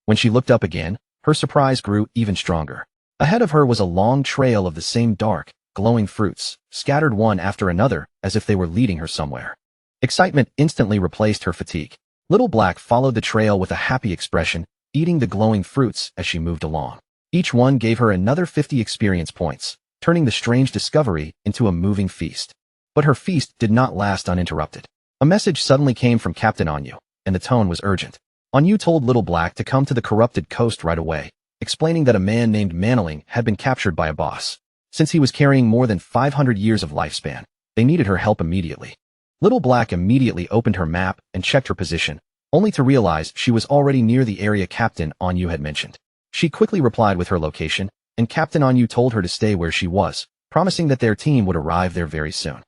When she looked up again, her surprise grew even stronger. Ahead of her was a long trail of the same dark, glowing fruits, scattered one after another as if they were leading her somewhere. Excitement instantly replaced her fatigue. Little Black followed the trail with a happy expression, eating the glowing fruits as she moved along. Each one gave her another 50 experience points, turning the strange discovery into a moving feast. But her feast did not last uninterrupted. A message suddenly came from Captain Anyu, and the tone was urgent. Anyu told Little Black to come to the corrupted coast right away, explaining that a man named Manling had been captured by a boss. Since he was carrying more than 500 years of lifespan, they needed her help immediately. Little Black immediately opened her map and checked her position, only to realize she was already near the area Captain Anyu had mentioned. She quickly replied with her location, and Captain Anyu told her to stay where she was, promising that their team would arrive there very soon.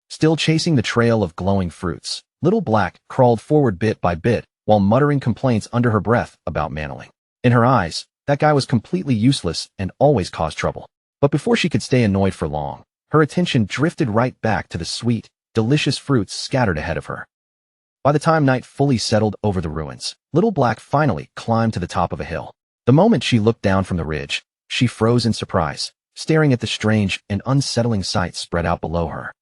Still chasing the trail of glowing fruits, Little Black crawled forward bit by bit while muttering complaints under her breath about Manling. In her eyes, that guy was completely useless and always caused trouble. But before she could stay annoyed for long, her attention drifted right back to the sweet, delicious fruits scattered ahead of her. By the time night fully settled over the ruins, Little Black finally climbed to the top of a hill. The moment she looked down from the ridge, she froze in surprise, staring at the strange and unsettling sights spread out below her.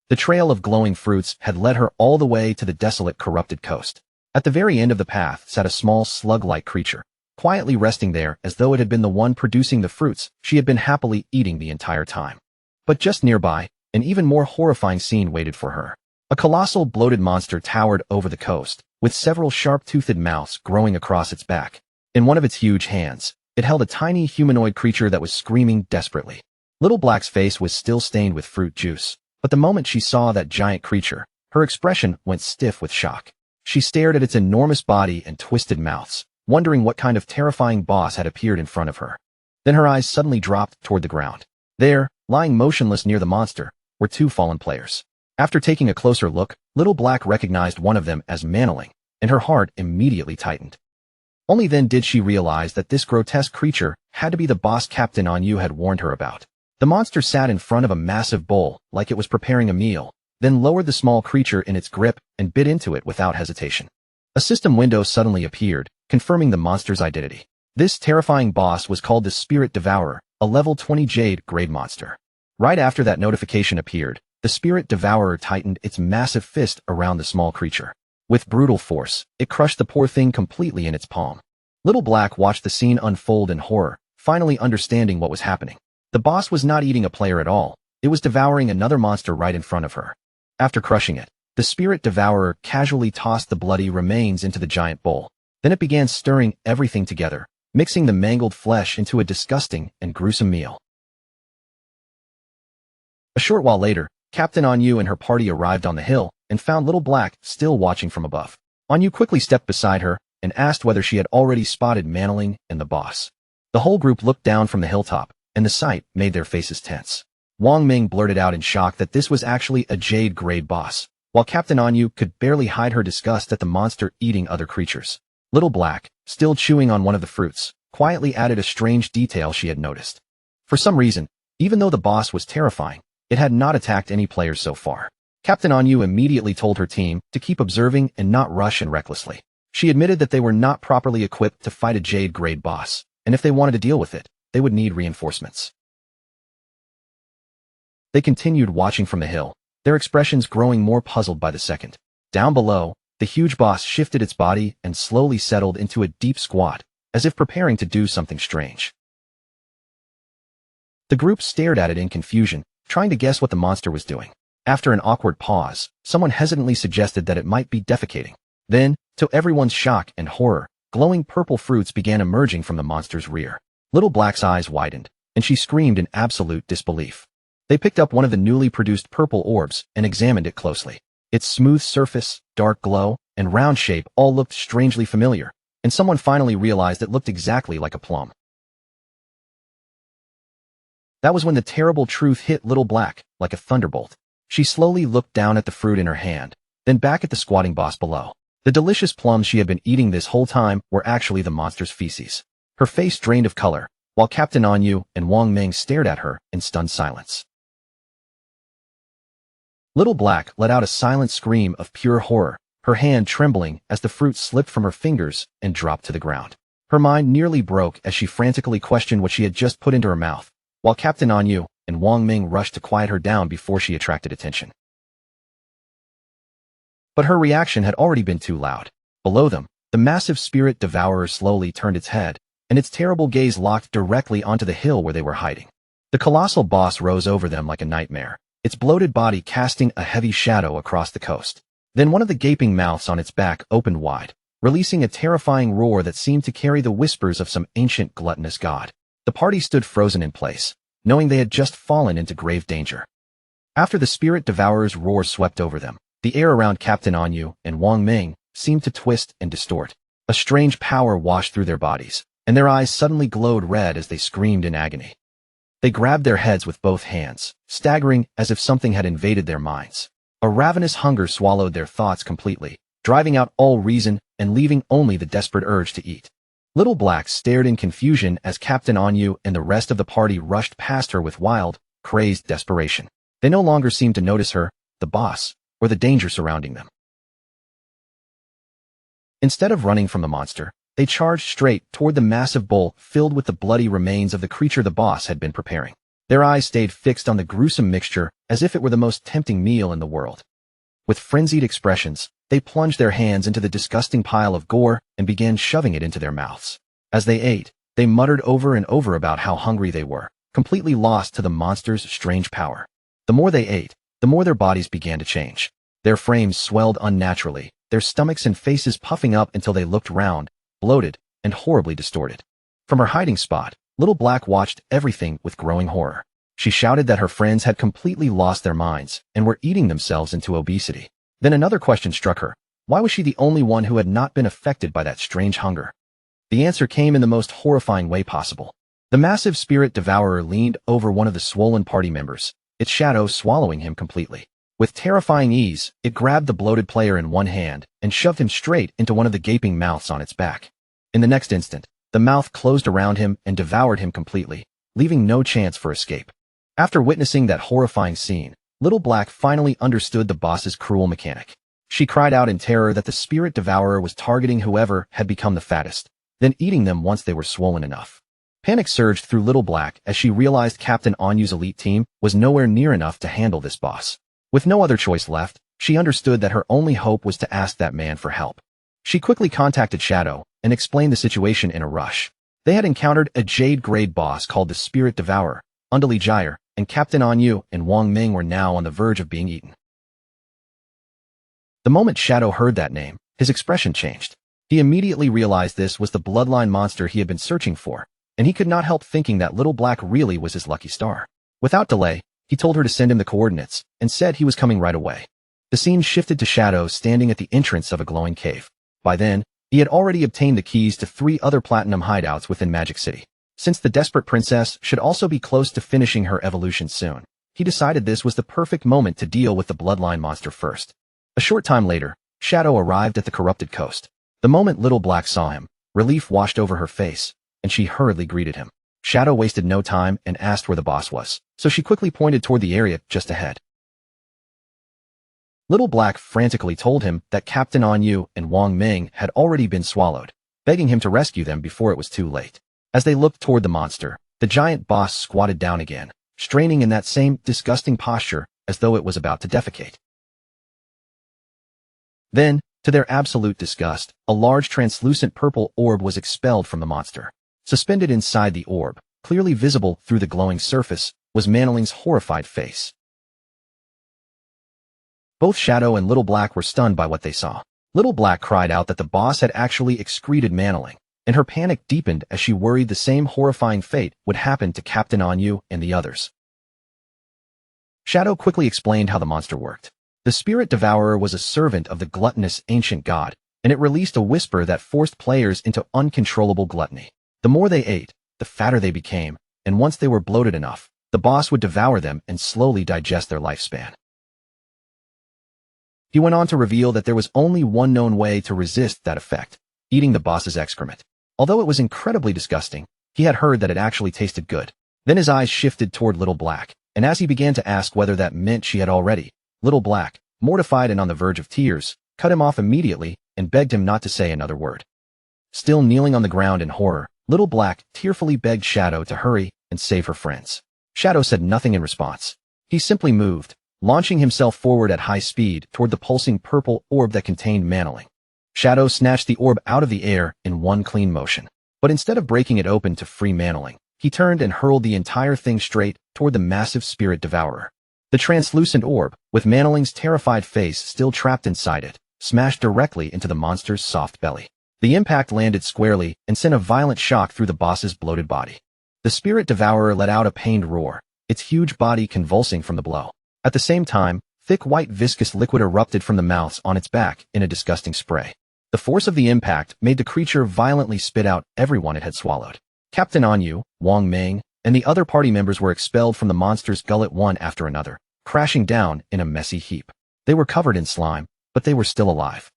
The trail of glowing fruits had led her all the way to the desolate, corrupted coast. At the very end of the path sat a small slug-like creature, quietly resting there as though it had been the one producing the fruits she had been happily eating the entire time. But just nearby, an even more horrifying scene waited for her. A colossal, bloated monster towered over the coast, with several sharp-toothed mouths growing across its back. In one of its huge hands, it held a tiny humanoid creature that was screaming desperately. Little Black's face was still stained with fruit juice, but the moment she saw that giant creature, her expression went stiff with shock. She stared at its enormous body and twisted mouths, wondering what kind of terrifying boss had appeared in front of her. Then her eyes suddenly dropped toward the ground. There, lying motionless near the monster, were two fallen players. After taking a closer look, Little Black recognized one of them as Manhwa, and her heart immediately tightened. Only then did she realize that this grotesque creature had to be the boss Captain Anyu had warned her about. The monster sat in front of a massive bowl, like it was preparing a meal, then lowered the small creature in its grip and bit into it without hesitation. A system window suddenly appeared, confirming the monster's identity. This terrifying boss was called the Spirit Devourer, a level 20 Jade grade monster. Right after that notification appeared, the Spirit Devourer tightened its massive fist around the small creature. With brutal force, it crushed the poor thing completely in its palm. Little Black watched the scene unfold in horror, finally understanding what was happening. The boss was not eating a player at all, it was devouring another monster right in front of her. After crushing it, the Spirit Devourer casually tossed the bloody remains into the giant bowl. Then it began stirring everything together, mixing the mangled flesh into a disgusting and gruesome meal. A short while later, Captain Anyu and her party arrived on the hill and found Little Black still watching from above. Anyu quickly stepped beside her and asked whether she had already spotted Manling and the boss. The whole group looked down from the hilltop, and the sight made their faces tense. Wang Ming blurted out in shock that this was actually a Jade grade boss, while Captain Anyu could barely hide her disgust at the monster eating other creatures. Little Black, still chewing on one of the fruits, quietly added a strange detail she had noticed. For some reason, even though the boss was terrifying, it had not attacked any players so far. Captain Anyu immediately told her team to keep observing and not rush in recklessly. She admitted that they were not properly equipped to fight a Jade grade boss, and if they wanted to deal with it, they would need reinforcements. They continued watching from the hill, their expressions growing more puzzled by the second. Down below, the huge boss shifted its body and slowly settled into a deep squat, as if preparing to do something strange. The group stared at it in confusion, trying to guess what the monster was doing. After an awkward pause, someone hesitantly suggested that it might be defecating. Then, to everyone's shock and horror, glowing purple fruits began emerging from the monster's rear. Little Black's eyes widened, and she screamed in absolute disbelief. They picked up one of the newly produced purple orbs and examined it closely. Its smooth surface, dark glow, and round shape all looked strangely familiar, and someone finally realized it looked exactly like a plum. That was when the terrible truth hit Little Black, like a thunderbolt. She slowly looked down at the fruit in her hand, then back at the squatting boss below. The delicious plums she had been eating this whole time were actually the monster's feces. Her face drained of color, while Captain Anyu and Wang Ming stared at her in stunned silence. Little Black let out a silent scream of pure horror, her hand trembling as the fruit slipped from her fingers and dropped to the ground. Her mind nearly broke as she frantically questioned what she had just put into her mouth, while Captain Anyu and Wang Ming rushed to quiet her down before she attracted attention. But her reaction had already been too loud. Below them, the massive Spirit Devourer slowly turned its head, and its terrible gaze locked directly onto the hill where they were hiding. The colossal boss rose over them like a nightmare, its bloated body casting a heavy shadow across the coast. Then one of the gaping mouths on its back opened wide, releasing a terrifying roar that seemed to carry the whispers of some ancient gluttonous god. The party stood frozen in place, knowing they had just fallen into grave danger. After the Spirit Devourer's roar swept over them, the air around Captain Anyu and Wang Ming seemed to twist and distort. A strange power washed through their bodies, and their eyes suddenly glowed red as they screamed in agony. They grabbed their heads with both hands, staggering as if something had invaded their minds. A ravenous hunger swallowed their thoughts completely, driving out all reason and leaving only the desperate urge to eat. Little Black stared in confusion as Captain Anyu and the rest of the party rushed past her with wild, crazed desperation. They no longer seemed to notice her, the boss, or the danger surrounding them. Instead of running from the monster, they charged straight toward the massive bowl filled with the bloody remains of the creature the boss had been preparing. Their eyes stayed fixed on the gruesome mixture as if it were the most tempting meal in the world. With frenzied expressions, they plunged their hands into the disgusting pile of gore and began shoving it into their mouths. As they ate, they muttered over and over about how hungry they were, completely lost to the monster's strange power. The more they ate, the more their bodies began to change. Their frames swelled unnaturally, their stomachs and faces puffing up until they looked round, bloated, and horribly distorted. From her hiding spot, Little Black watched everything with growing horror. She shouted that her friends had completely lost their minds and were eating themselves into obesity. Then another question struck her. Why was she the only one who had not been affected by that strange hunger? The answer came in the most horrifying way possible. The massive spirit devourer leaned over one of the swollen party members, its shadow swallowing him completely. With terrifying ease, it grabbed the bloated player in one hand and shoved him straight into one of the gaping mouths on its back. In the next instant, the mouth closed around him and devoured him completely, leaving no chance for escape. After witnessing that horrifying scene, Little Black finally understood the boss's cruel mechanic. She cried out in terror that the spirit devourer was targeting whoever had become the fattest, then eating them once they were swollen enough. Panic surged through Little Black as she realized Captain Anyu's elite team was nowhere near enough to handle this boss. With no other choice left, she understood that her only hope was to ask that man for help. She quickly contacted Shadow and explained the situation in a rush. They had encountered a Jade-grade boss called the Spirit Devourer, Undali Gyre, and Captain Anyu and Wang Ming were now on the verge of being eaten. The moment Shadow heard that name, his expression changed. He immediately realized this was the bloodline monster he had been searching for, and he could not help thinking that Little Black really was his lucky star. Without delay, he told her to send him the coordinates and said he was coming right away. The scene shifted to Shadow standing at the entrance of a glowing cave. By then, he had already obtained the keys to 3 other platinum hideouts within Magic City. Since the desperate princess should also be close to finishing her evolution soon, he decided this was the perfect moment to deal with the bloodline monster first. A short time later, Shadow arrived at the corrupted coast. The moment Little Black saw him, relief washed over her face, and she hurriedly greeted him. Shadow wasted no time and asked where the boss was, so she quickly pointed toward the area just ahead. Little Black frantically told him that Captain Anyu and Wang Ming had already been swallowed, begging him to rescue them before it was too late. As they looked toward the monster, the giant boss squatted down again, straining in that same disgusting posture as though it was about to defecate. Then, to their absolute disgust, a large translucent purple orb was expelled from the monster. Suspended inside the orb, clearly visible through the glowing surface, was Manoling's horrified face. Both Shadow and Little Black were stunned by what they saw. Little Black cried out that the boss had actually excreted Manoling, and her panic deepened as she worried the same horrifying fate would happen to Captain Anyu and the others. Shadow quickly explained how the monster worked. The Spirit Devourer was a servant of the gluttonous ancient god, and it released a whisper that forced players into uncontrollable gluttony. The more they ate, the fatter they became, and once they were bloated enough, the boss would devour them and slowly digest their lifespan. He went on to reveal that there was only one known way to resist that effect, eating the boss's excrement. Although it was incredibly disgusting, he had heard that it actually tasted good. Then his eyes shifted toward Little Black, and as he began to ask whether that meant she had already, Little Black, mortified and on the verge of tears, cut him off immediately and begged him not to say another word. Still kneeling on the ground in horror, Little Black tearfully begged Shadow to hurry and save her friends. Shadow said nothing in response. He simply moved, launching himself forward at high speed toward the pulsing purple orb that contained Manoling. Shadow snatched the orb out of the air in one clean motion. But instead of breaking it open to free Manoling, he turned and hurled the entire thing straight toward the massive Spirit Devourer. The translucent orb, with Manoling's terrified face still trapped inside it, smashed directly into the monster's soft belly. The impact landed squarely and sent a violent shock through the boss's bloated body. The Spirit Devourer let out a pained roar, its huge body convulsing from the blow. At the same time, thick white viscous liquid erupted from the mouths on its back in a disgusting spray. The force of the impact made the creature violently spit out everyone it had swallowed. Captain Anyu, Wang Ming, and the other party members were expelled from the monster's gullet one after another, crashing down in a messy heap. They were covered in slime, but they were still alive.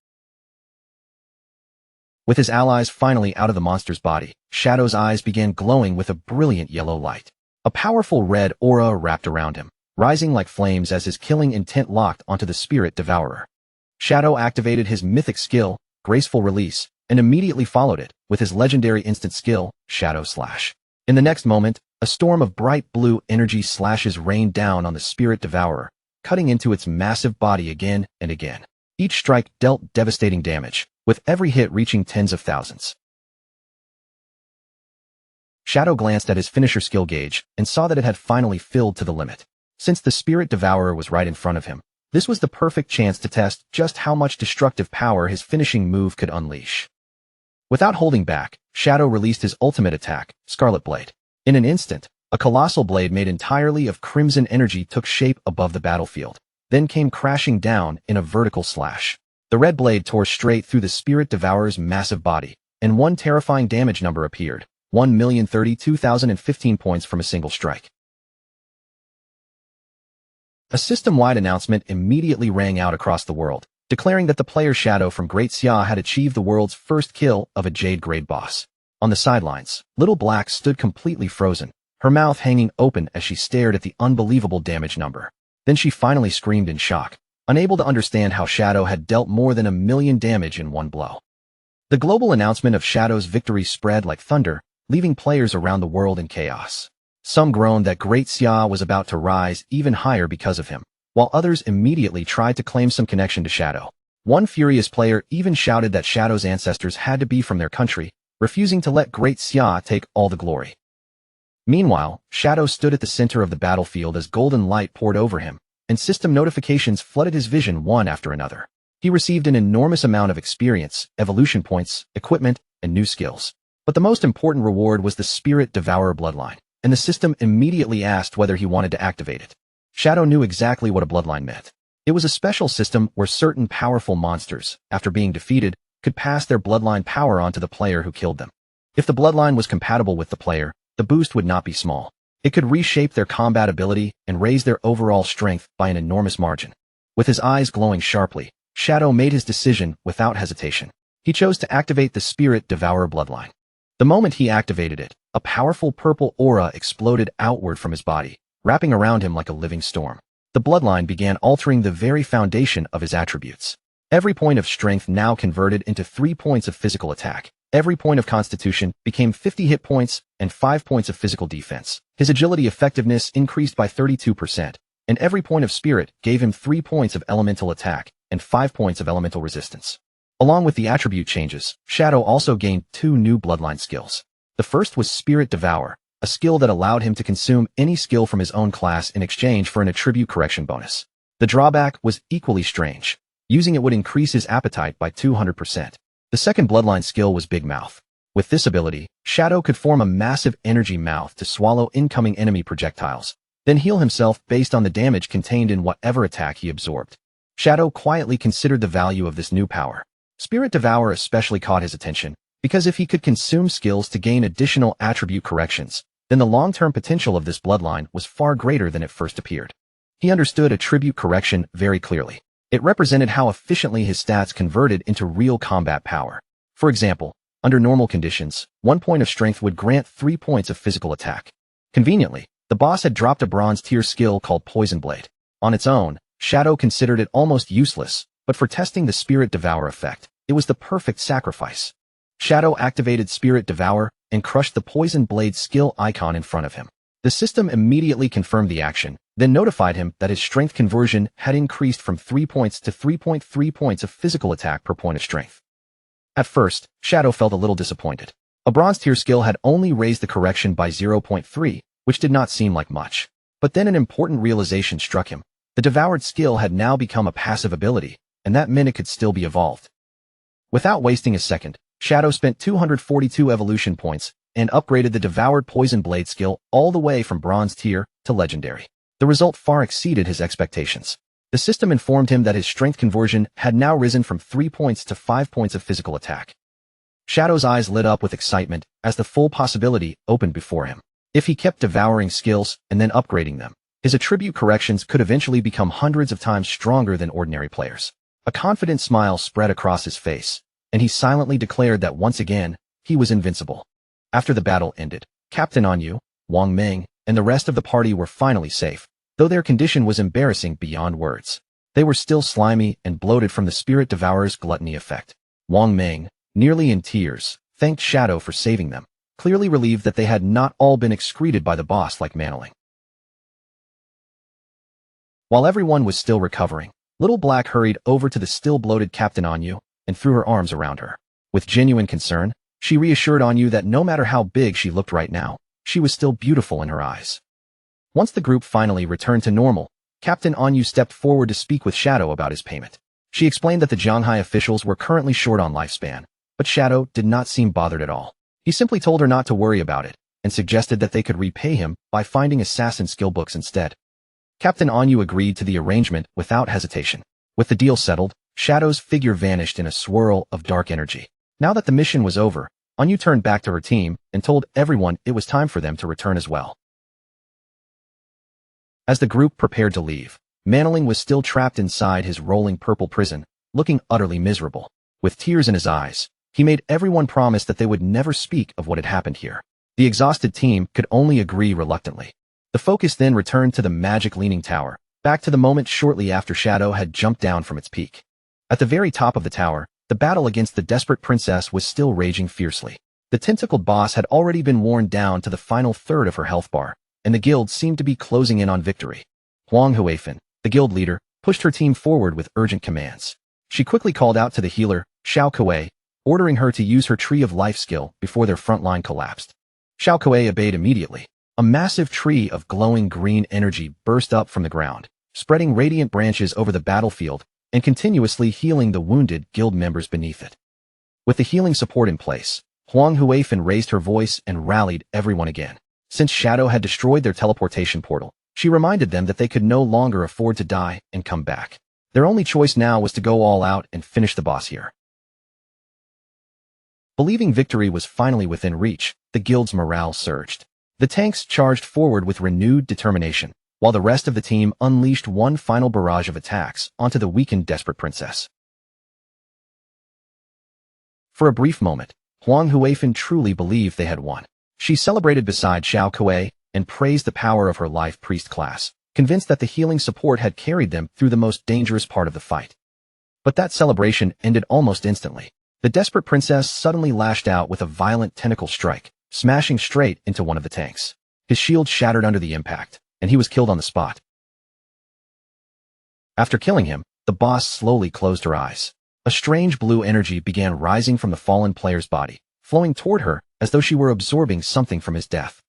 With his allies finally out of the monster's body, Shadow's eyes began glowing with a brilliant yellow light. A powerful red aura wrapped around him, rising like flames as his killing intent locked onto the Spirit Devourer. Shadow activated his mythic skill, Graceful Release, and immediately followed it with his legendary instant skill, Shadow Slash. In the next moment, a storm of bright blue energy slashes rained down on the Spirit Devourer, cutting into its massive body again and again. Each strike dealt devastating damage, with every hit reaching tens of thousands. Shadow glanced at his finisher skill gauge and saw that it had finally filled to the limit. Since the Spirit Devourer was right in front of him, this was the perfect chance to test just how much destructive power his finishing move could unleash. Without holding back, Shadow released his ultimate attack, Scarlet Blade. In an instant, a colossal blade made entirely of crimson energy took shape above the battlefield, then came crashing down in a vertical slash. The red blade tore straight through the Spirit Devourer's massive body, and one terrifying damage number appeared, 1,032,015 points from a single strike. A system-wide announcement immediately rang out across the world, declaring that the player Shadow from Great Xia had achieved the world's first kill of a Jade-grade boss. On the sidelines, Little Black stood completely frozen, her mouth hanging open as she stared at the unbelievable damage number. Then she finally screamed in shock, unable to understand how Shadow had dealt more than 1,000,000 damage in one blow. The global announcement of Shadow's victory spread like thunder, leaving players around the world in chaos. Some groaned that Great Xia was about to rise even higher because of him, while others immediately tried to claim some connection to Shadow. One furious player even shouted that Shadow's ancestors had to be from their country, refusing to let Great Xia take all the glory. Meanwhile, Shadow stood at the center of the battlefield as golden light poured over him, and system notifications flooded his vision one after another. He received an enormous amount of experience, evolution points, equipment, and new skills. But the most important reward was the Spirit Devourer bloodline, and the system immediately asked whether he wanted to activate it. Shadow knew exactly what a bloodline meant. It was a special system where certain powerful monsters, after being defeated, could pass their bloodline power on to the player who killed them. If the bloodline was compatible with the player, the boost would not be small. It could reshape their combat ability and raise their overall strength by an enormous margin. With his eyes glowing sharply, Shadow made his decision without hesitation. He chose to activate the Spirit Devourer bloodline. The moment he activated it, a powerful purple aura exploded outward from his body, wrapping around him like a living storm. The bloodline began altering the very foundation of his attributes. Every point of strength now converted into 3 points of physical attack. Every point of constitution became 50 hit points and 5 points of physical defense. His agility effectiveness increased by 32%, and every point of spirit gave him 3 points of elemental attack and 5 points of elemental resistance. Along with the attribute changes, Shadow also gained 2 new bloodline skills. The first was Spirit Devour, a skill that allowed him to consume any skill from his own class in exchange for an attribute correction bonus. The drawback was equally strange. Using it would increase his appetite by 200%. The second bloodline skill was Big Mouth. With this ability, Shadow could form a massive energy mouth to swallow incoming enemy projectiles, then heal himself based on the damage contained in whatever attack he absorbed. Shadow quietly considered the value of this new power. Spirit Devour especially caught his attention, because if he could consume skills to gain additional attribute corrections, then the long-term potential of this bloodline was far greater than it first appeared. He understood attribute correction very clearly. It represented how efficiently his stats converted into real combat power. For example, under normal conditions, 1 point of strength would grant 3 points of physical attack. Conveniently, the boss had dropped a bronze tier skill called Poison Blade. On its own, Shadow considered it almost useless, but for testing the Spirit Devour effect, it was the perfect sacrifice. Shadow activated Spirit Devour and crushed the Poison Blade skill icon in front of him. The system immediately confirmed the action, then notified him that his strength conversion had increased from 3 points to 3.3 points of physical attack per point of strength. At first, Shadow felt a little disappointed. A bronze tier skill had only raised the correction by 0.3, which did not seem like much. But then an important realization struck him. The devoured skill had now become a passive ability, and that meant it could still be evolved. Without wasting a second, Shadow spent 242 evolution points and upgraded the devoured Poison Blade skill all the way from bronze tier to legendary. The result far exceeded his expectations. The system informed him that his strength conversion had now risen from 3 points to 5 points of physical attack. Shadow's eyes lit up with excitement as the full possibility opened before him. If he kept devouring skills and then upgrading them, his attribute corrections could eventually become hundreds of times stronger than ordinary players. A confident smile spread across his face, and he silently declared that once again, he was invincible. After the battle ended, Captain Anyu, Wang Meng, and the rest of the party were finally safe, though their condition was embarrassing beyond words. They were still slimy and bloated from the Spirit Devourer's gluttony effect. Wang Meng, nearly in tears, thanked Shadow for saving them, clearly relieved that they had not all been excreted by the boss like Manling. While everyone was still recovering, Little Black hurried over to the still bloated Captain Anyu and threw her arms around her. With genuine concern, she reassured Anyu that no matter how big she looked right now, she was still beautiful in her eyes. Once the group finally returned to normal, Captain Anyu stepped forward to speak with Shadow about his payment. She explained that the Zhanghai officials were currently short on lifespan, but Shadow did not seem bothered at all. He simply told her not to worry about it, and suggested that they could repay him by finding assassin skill books instead. Captain Anyu agreed to the arrangement without hesitation. With the deal settled, Shadow's figure vanished in a swirl of dark energy. Now that the mission was over, Anu turned back to her team and told everyone it was time for them to return as well. As the group prepared to leave, Manling was still trapped inside his rolling purple prison, looking utterly miserable. With tears in his eyes, he made everyone promise that they would never speak of what had happened here. The exhausted team could only agree reluctantly. The focus then returned to the magic leaning tower, back to the moment shortly after Shadow had jumped down from its peak. At the very top of the tower, the battle against the desperate princess was still raging fiercely. The tentacled boss had already been worn down to the final third of her health bar, and the guild seemed to be closing in on victory. Huang Huifan, the guild leader, pushed her team forward with urgent commands. She quickly called out to the healer, Xiao Kuei, ordering her to use her Tree of Life skill before their front line collapsed. Xiao Kuei obeyed immediately. A massive tree of glowing green energy burst up from the ground, spreading radiant branches over the battlefield and continuously healing the wounded guild members beneath it. With the healing support in place, Huang Huifan raised her voice and rallied everyone again. Since Shadow had destroyed their teleportation portal, she reminded them that they could no longer afford to die and come back. Their only choice now was to go all out and finish the boss here. Believing victory was finally within reach, the guild's morale surged. The tanks charged forward with renewed determination, while the rest of the team unleashed one final barrage of attacks onto the weakened desperate princess. For a brief moment, Huang Huifan truly believed they had won. She celebrated beside Xiao Kuei and praised the power of her life priest class, convinced that the healing support had carried them through the most dangerous part of the fight. But that celebration ended almost instantly. The desperate princess suddenly lashed out with a violent tentacle strike, smashing straight into one of the tanks. His shield shattered under the impact, and he was killed on the spot. After killing him, the boss slowly closed her eyes. A strange blue energy began rising from the fallen player's body, flowing toward her as though she were absorbing something from his death.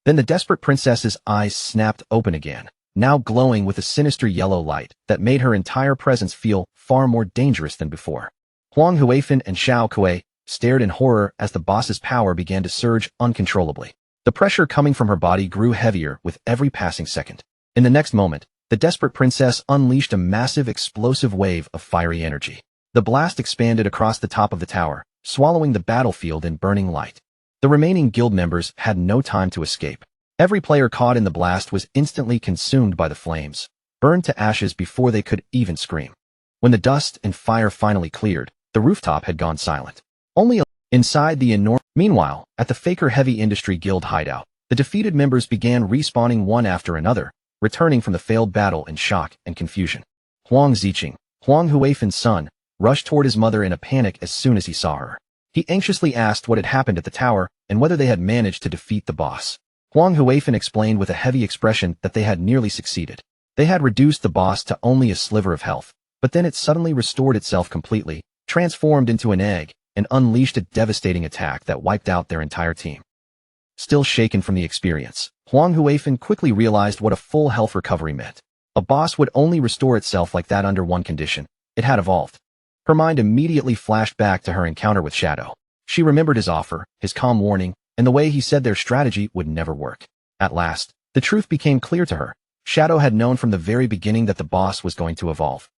Then the desperate princess's eyes snapped open again, now glowing with a sinister yellow light that made her entire presence feel far more dangerous than before. Huang Huifan and Xiao Kuei stared in horror as the boss's power began to surge uncontrollably. The pressure coming from her body grew heavier with every passing second. In the next moment, the desperate princess unleashed a massive explosive wave of fiery energy. The blast expanded across the top of the tower, swallowing the battlefield in burning light. The remaining guild members had no time to escape. Every player caught in the blast was instantly consumed by the flames, burned to ashes before they could even scream. When the dust and fire finally cleared, the rooftop had gone silent. Only inside the enormous... Meanwhile, at the Faker Heavy Industry Guild hideout, the defeated members began respawning one after another, returning from the failed battle in shock and confusion. Huang Ziqing, Huang Huifan's son, rushed toward his mother in a panic as soon as he saw her. He anxiously asked what had happened at the tower and whether they had managed to defeat the boss. Huang Huifan explained with a heavy expression that they had nearly succeeded. They had reduced the boss to only a sliver of health, but then it suddenly restored itself completely, transformed into an egg, and unleashed a devastating attack that wiped out their entire team. Still shaken from the experience, Huang Huifan quickly realized what a full health recovery meant. A boss would only restore itself like that under one condition: it had evolved. Her mind immediately flashed back to her encounter with Shadow. She remembered his offer, his calm warning, and the way he said their strategy would never work. At last, the truth became clear to her. Shadow had known from the very beginning that the boss was going to evolve.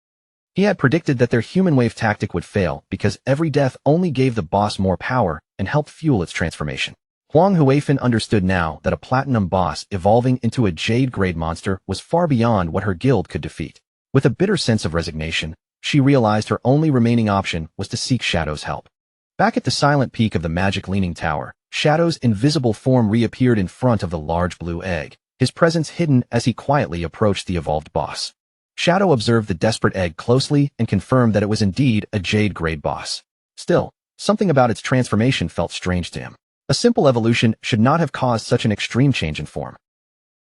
He had predicted that their human wave tactic would fail because every death only gave the boss more power and helped fuel its transformation. Huang Huifan understood now that a platinum boss evolving into a jade-grade monster was far beyond what her guild could defeat. With a bitter sense of resignation, she realized her only remaining option was to seek Shadow's help. Back at the silent peak of the magic leaning tower, Shadow's invisible form reappeared in front of the large blue egg, his presence hidden as he quietly approached the evolved boss. Shadow observed the desperate egg closely and confirmed that it was indeed a jade-grade boss. Still, something about its transformation felt strange to him. A simple evolution should not have caused such an extreme change in form.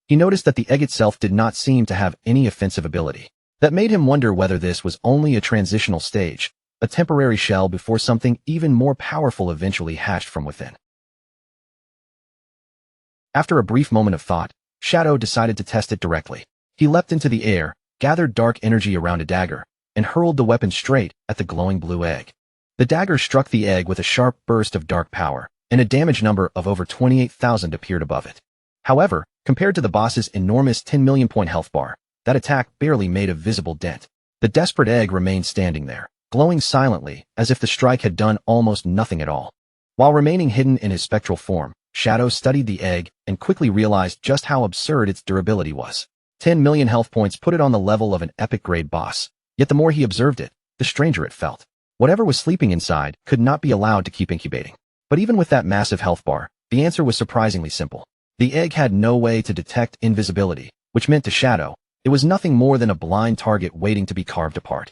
He noticed that the egg itself did not seem to have any offensive ability. That made him wonder whether this was only a transitional stage, a temporary shell before something even more powerful eventually hatched from within. After a brief moment of thought, Shadow decided to test it directly. He leapt into the air, gathered dark energy around a dagger, and hurled the weapon straight at the glowing blue egg. The dagger struck the egg with a sharp burst of dark power, and a damage number of over 28,000 appeared above it. However, compared to the boss's enormous 10 million point health bar, that attack barely made a visible dent. The desperate egg remained standing there, glowing silently as if the strike had done almost nothing at all. While remaining hidden in his spectral form, Shadow studied the egg and quickly realized just how absurd its durability was. 10 million health points put it on the level of an epic-grade boss, yet the more he observed it, the stranger it felt. Whatever was sleeping inside could not be allowed to keep incubating. But even with that massive health bar, the answer was surprisingly simple. The egg had no way to detect invisibility, which meant to Shadow, it was nothing more than a blind target waiting to be carved apart.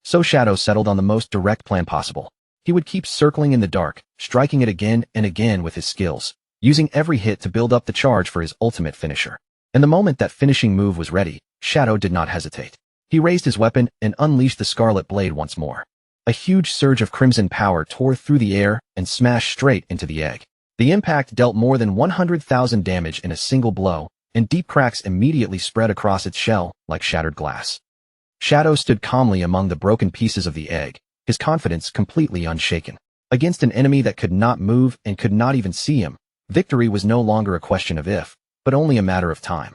So Shadow settled on the most direct plan possible. He would keep circling in the dark, striking it again and again with his skills, using every hit to build up the charge for his ultimate finisher. And the moment that finishing move was ready, Shadow did not hesitate. He raised his weapon and unleashed the Scarlet Blade once more. A huge surge of crimson power tore through the air and smashed straight into the egg. The impact dealt more than 100,000 damage in a single blow, and deep cracks immediately spread across its shell like shattered glass. Shadow stood calmly among the broken pieces of the egg, his confidence completely unshaken. Against an enemy that could not move and could not even see him, victory was no longer a question of if, but only a matter of time.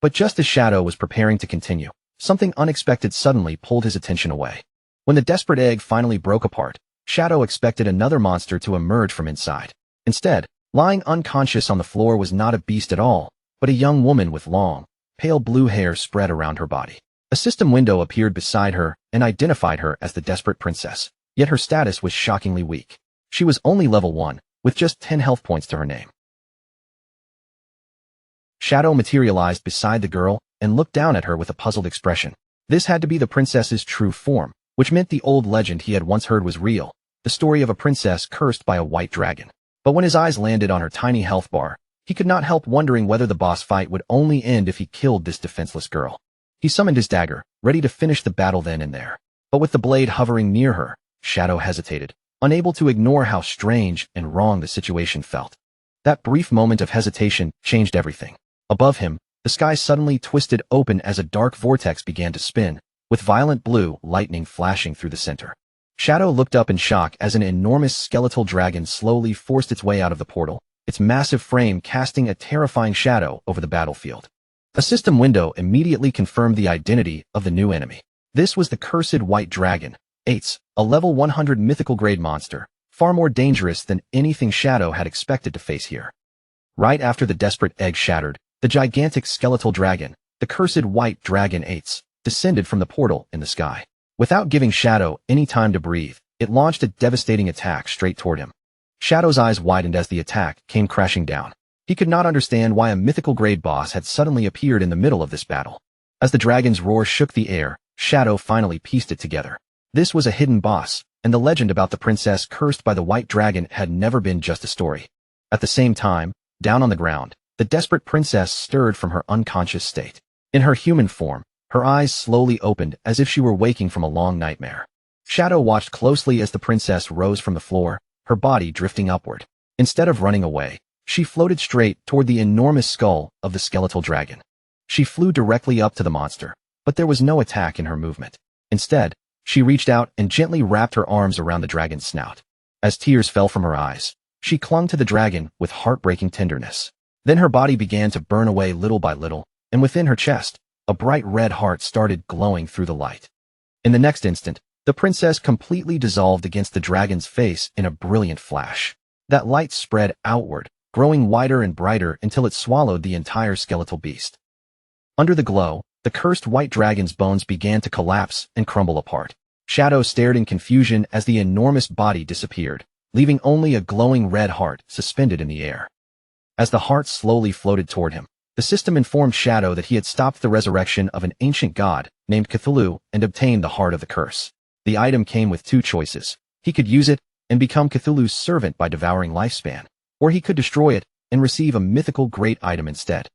But just as Shadow was preparing to continue, something unexpected suddenly pulled his attention away. When the desperate egg finally broke apart, Shadow expected another monster to emerge from inside. Instead, lying unconscious on the floor was not a beast at all, but a young woman with long, pale blue hair spread around her body. A system window appeared beside her and identified her as the desperate princess, yet her status was shockingly weak. She was only level 1, with just 10 health points to her name. Shadow materialized beside the girl and looked down at her with a puzzled expression. This had to be the princess's true form, which meant the old legend he had once heard was real, the story of a princess cursed by a white dragon. But when his eyes landed on her tiny health bar, he could not help wondering whether the boss fight would only end if he killed this defenseless girl. He summoned his dagger, ready to finish the battle then and there. But with the blade hovering near her, Shadow hesitated, unable to ignore how strange and wrong the situation felt. That brief moment of hesitation changed everything. Above him, the sky suddenly twisted open as a dark vortex began to spin, with violent blue lightning flashing through the center. Shadow looked up in shock as an enormous skeletal dragon slowly forced its way out of the portal, its massive frame casting a terrifying shadow over the battlefield. A system window immediately confirmed the identity of the new enemy. This was the cursed white dragon, Ates, a level 100 mythical grade monster, far more dangerous than anything Shadow had expected to face here. Right after the desperate egg shattered, the gigantic skeletal dragon, the cursed white dragon Ates, descended from the portal in the sky. Without giving Shadow any time to breathe, it launched a devastating attack straight toward him. Shadow's eyes widened as the attack came crashing down. He could not understand why a mythical-grade boss had suddenly appeared in the middle of this battle. As the dragon's roar shook the air, Shadow finally pieced it together. This was a hidden boss, and the legend about the princess cursed by the white dragon had never been just a story. At the same time, down on the ground, the desperate princess stirred from her unconscious state. In her human form, her eyes slowly opened as if she were waking from a long nightmare. Shadow watched closely as the princess rose from the floor, her body drifting upward. Instead of running away, she floated straight toward the enormous skull of the skeletal dragon. She flew directly up to the monster, but there was no attack in her movement. Instead, she reached out and gently wrapped her arms around the dragon's snout. As tears fell from her eyes, she clung to the dragon with heartbreaking tenderness. Then her body began to burn away little by little, and within her chest, a bright red heart started glowing through the light. In the next instant, the princess completely dissolved against the dragon's face in a brilliant flash. That light spread outward, growing wider and brighter until it swallowed the entire skeletal beast. Under the glow, the cursed white dragon's bones began to collapse and crumble apart. Shadow stared in confusion as the enormous body disappeared, leaving only a glowing red heart suspended in the air. As the heart slowly floated toward him, the system informed Shadow that he had stopped the resurrection of an ancient god named Cthulhu and obtained the heart of the curse. The item came with two choices. He could use it and become Cthulhu's servant by devouring lifespan, or he could destroy it and receive a mythical great item instead.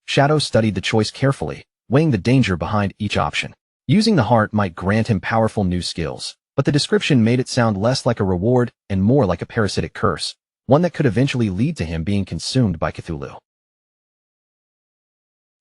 Shadow studied the choice carefully, weighing the danger behind each option. Using the heart might grant him powerful new skills, but the description made it sound less like a reward and more like a parasitic curse, one that could eventually lead to him being consumed by Cthulhu.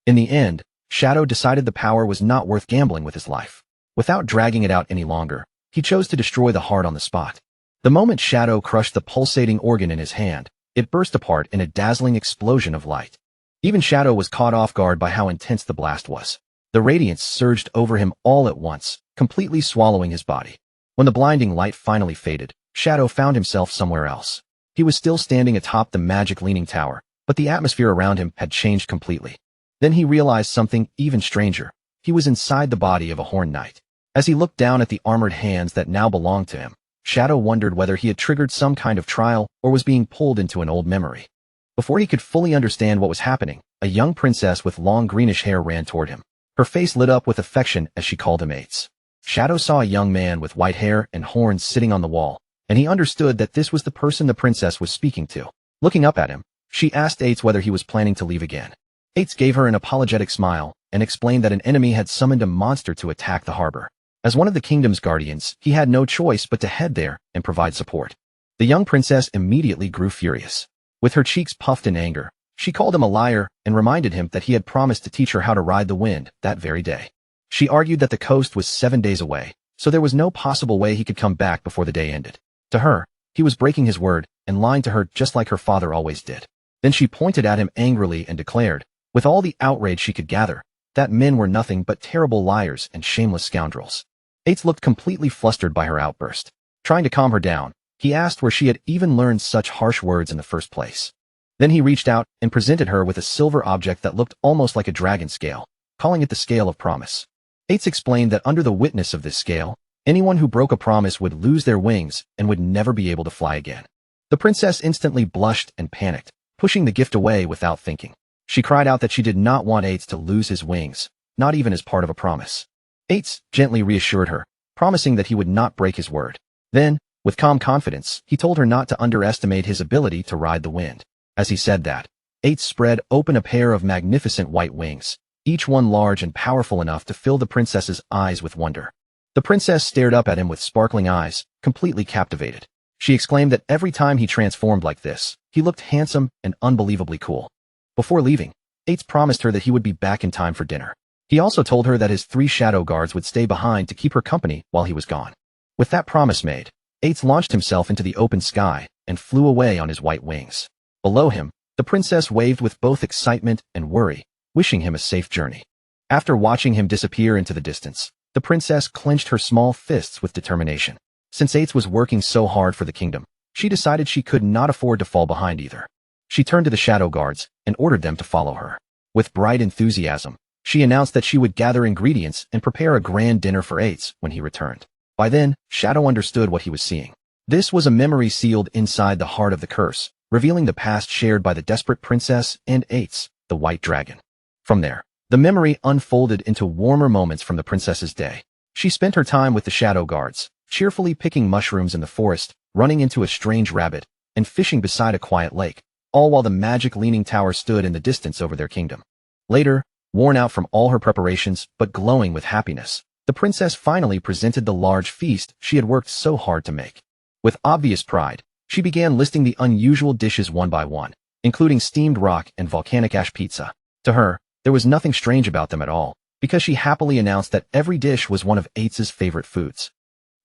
In the end, Shadow decided the power was not worth gambling with his life. Without dragging it out any longer, he chose to destroy the heart on the spot. The moment Shadow crushed the pulsating organ in his hand, it burst apart in a dazzling explosion of light. Even Shadow was caught off guard by how intense the blast was. The radiance surged over him all at once, completely swallowing his body. When the blinding light finally faded, Shadow found himself somewhere else. He was still standing atop the magic leaning tower, but the atmosphere around him had changed completely. Then he realized something even stranger. He was inside the body of a horned knight. As he looked down at the armored hands that now belonged to him, Shadow wondered whether he had triggered some kind of trial or was being pulled into an old memory. Before he could fully understand what was happening, a young princess with long greenish hair ran toward him. Her face lit up with affection as she called him Ates. Shadow saw a young man with white hair and horns sitting on the wall, and he understood that this was the person the princess was speaking to. Looking up at him, she asked Ates whether he was planning to leave again. Ates gave her an apologetic smile and explained that an enemy had summoned a monster to attack the harbor. As one of the kingdom's guardians, he had no choice but to head there and provide support. The young princess immediately grew furious. With her cheeks puffed in anger, she called him a liar and reminded him that he had promised to teach her how to ride the wind that very day. She argued that the coast was 7 days away, so there was no possible way he could come back before the day ended. To her, he was breaking his word and lying to her just like her father always did. Then she pointed at him angrily and declared, with all the outrage she could gather, that men were nothing but terrible liars and shameless scoundrels. Ates looked completely flustered by her outburst. Trying to calm her down, he asked where she had even learned such harsh words in the first place. Then he reached out and presented her with a silver object that looked almost like a dragon scale, calling it the Scale of Promise. Ates explained that under the witness of this scale, anyone who broke a promise would lose their wings and would never be able to fly again. The princess instantly blushed and panicked, pushing the gift away without thinking. She cried out that she did not want Ates to lose his wings, not even as part of a promise. Ates gently reassured her, promising that he would not break his word. Then, with calm confidence, he told her not to underestimate his ability to ride the wind. As he said that, Ates spread open a pair of magnificent white wings, each one large and powerful enough to fill the princess's eyes with wonder. The princess stared up at him with sparkling eyes, completely captivated. She exclaimed that every time he transformed like this, he looked handsome and unbelievably cool. Before leaving, Ates promised her that he would be back in time for dinner. He also told her that his 3 shadow guards would stay behind to keep her company while he was gone. With that promise made, Ates launched himself into the open sky and flew away on his white wings. Below him, the princess waved with both excitement and worry, wishing him a safe journey. After watching him disappear into the distance, the princess clenched her small fists with determination. Since Ates was working so hard for the kingdom, she decided she could not afford to fall behind either. She turned to the shadow guards and ordered them to follow her. With bright enthusiasm, she announced that she would gather ingredients and prepare a grand dinner for Ates when he returned. By then, Shadow understood what he was seeing. This was a memory sealed inside the heart of the curse, revealing the past shared by the desperate princess and Ates, the white dragon. From there, the memory unfolded into warmer moments from the princess's day. She spent her time with the shadow guards, cheerfully picking mushrooms in the forest, running into a strange rabbit, and fishing beside a quiet lake, all while the magic leaning tower stood in the distance over their kingdom. Later, worn out from all her preparations but glowing with happiness, the princess finally presented the large feast she had worked so hard to make. With obvious pride, she began listing the unusual dishes one by one, including steamed rock and volcanic ash pizza. To her, there was nothing strange about them at all, because she happily announced that every dish was one of Ates's favorite foods.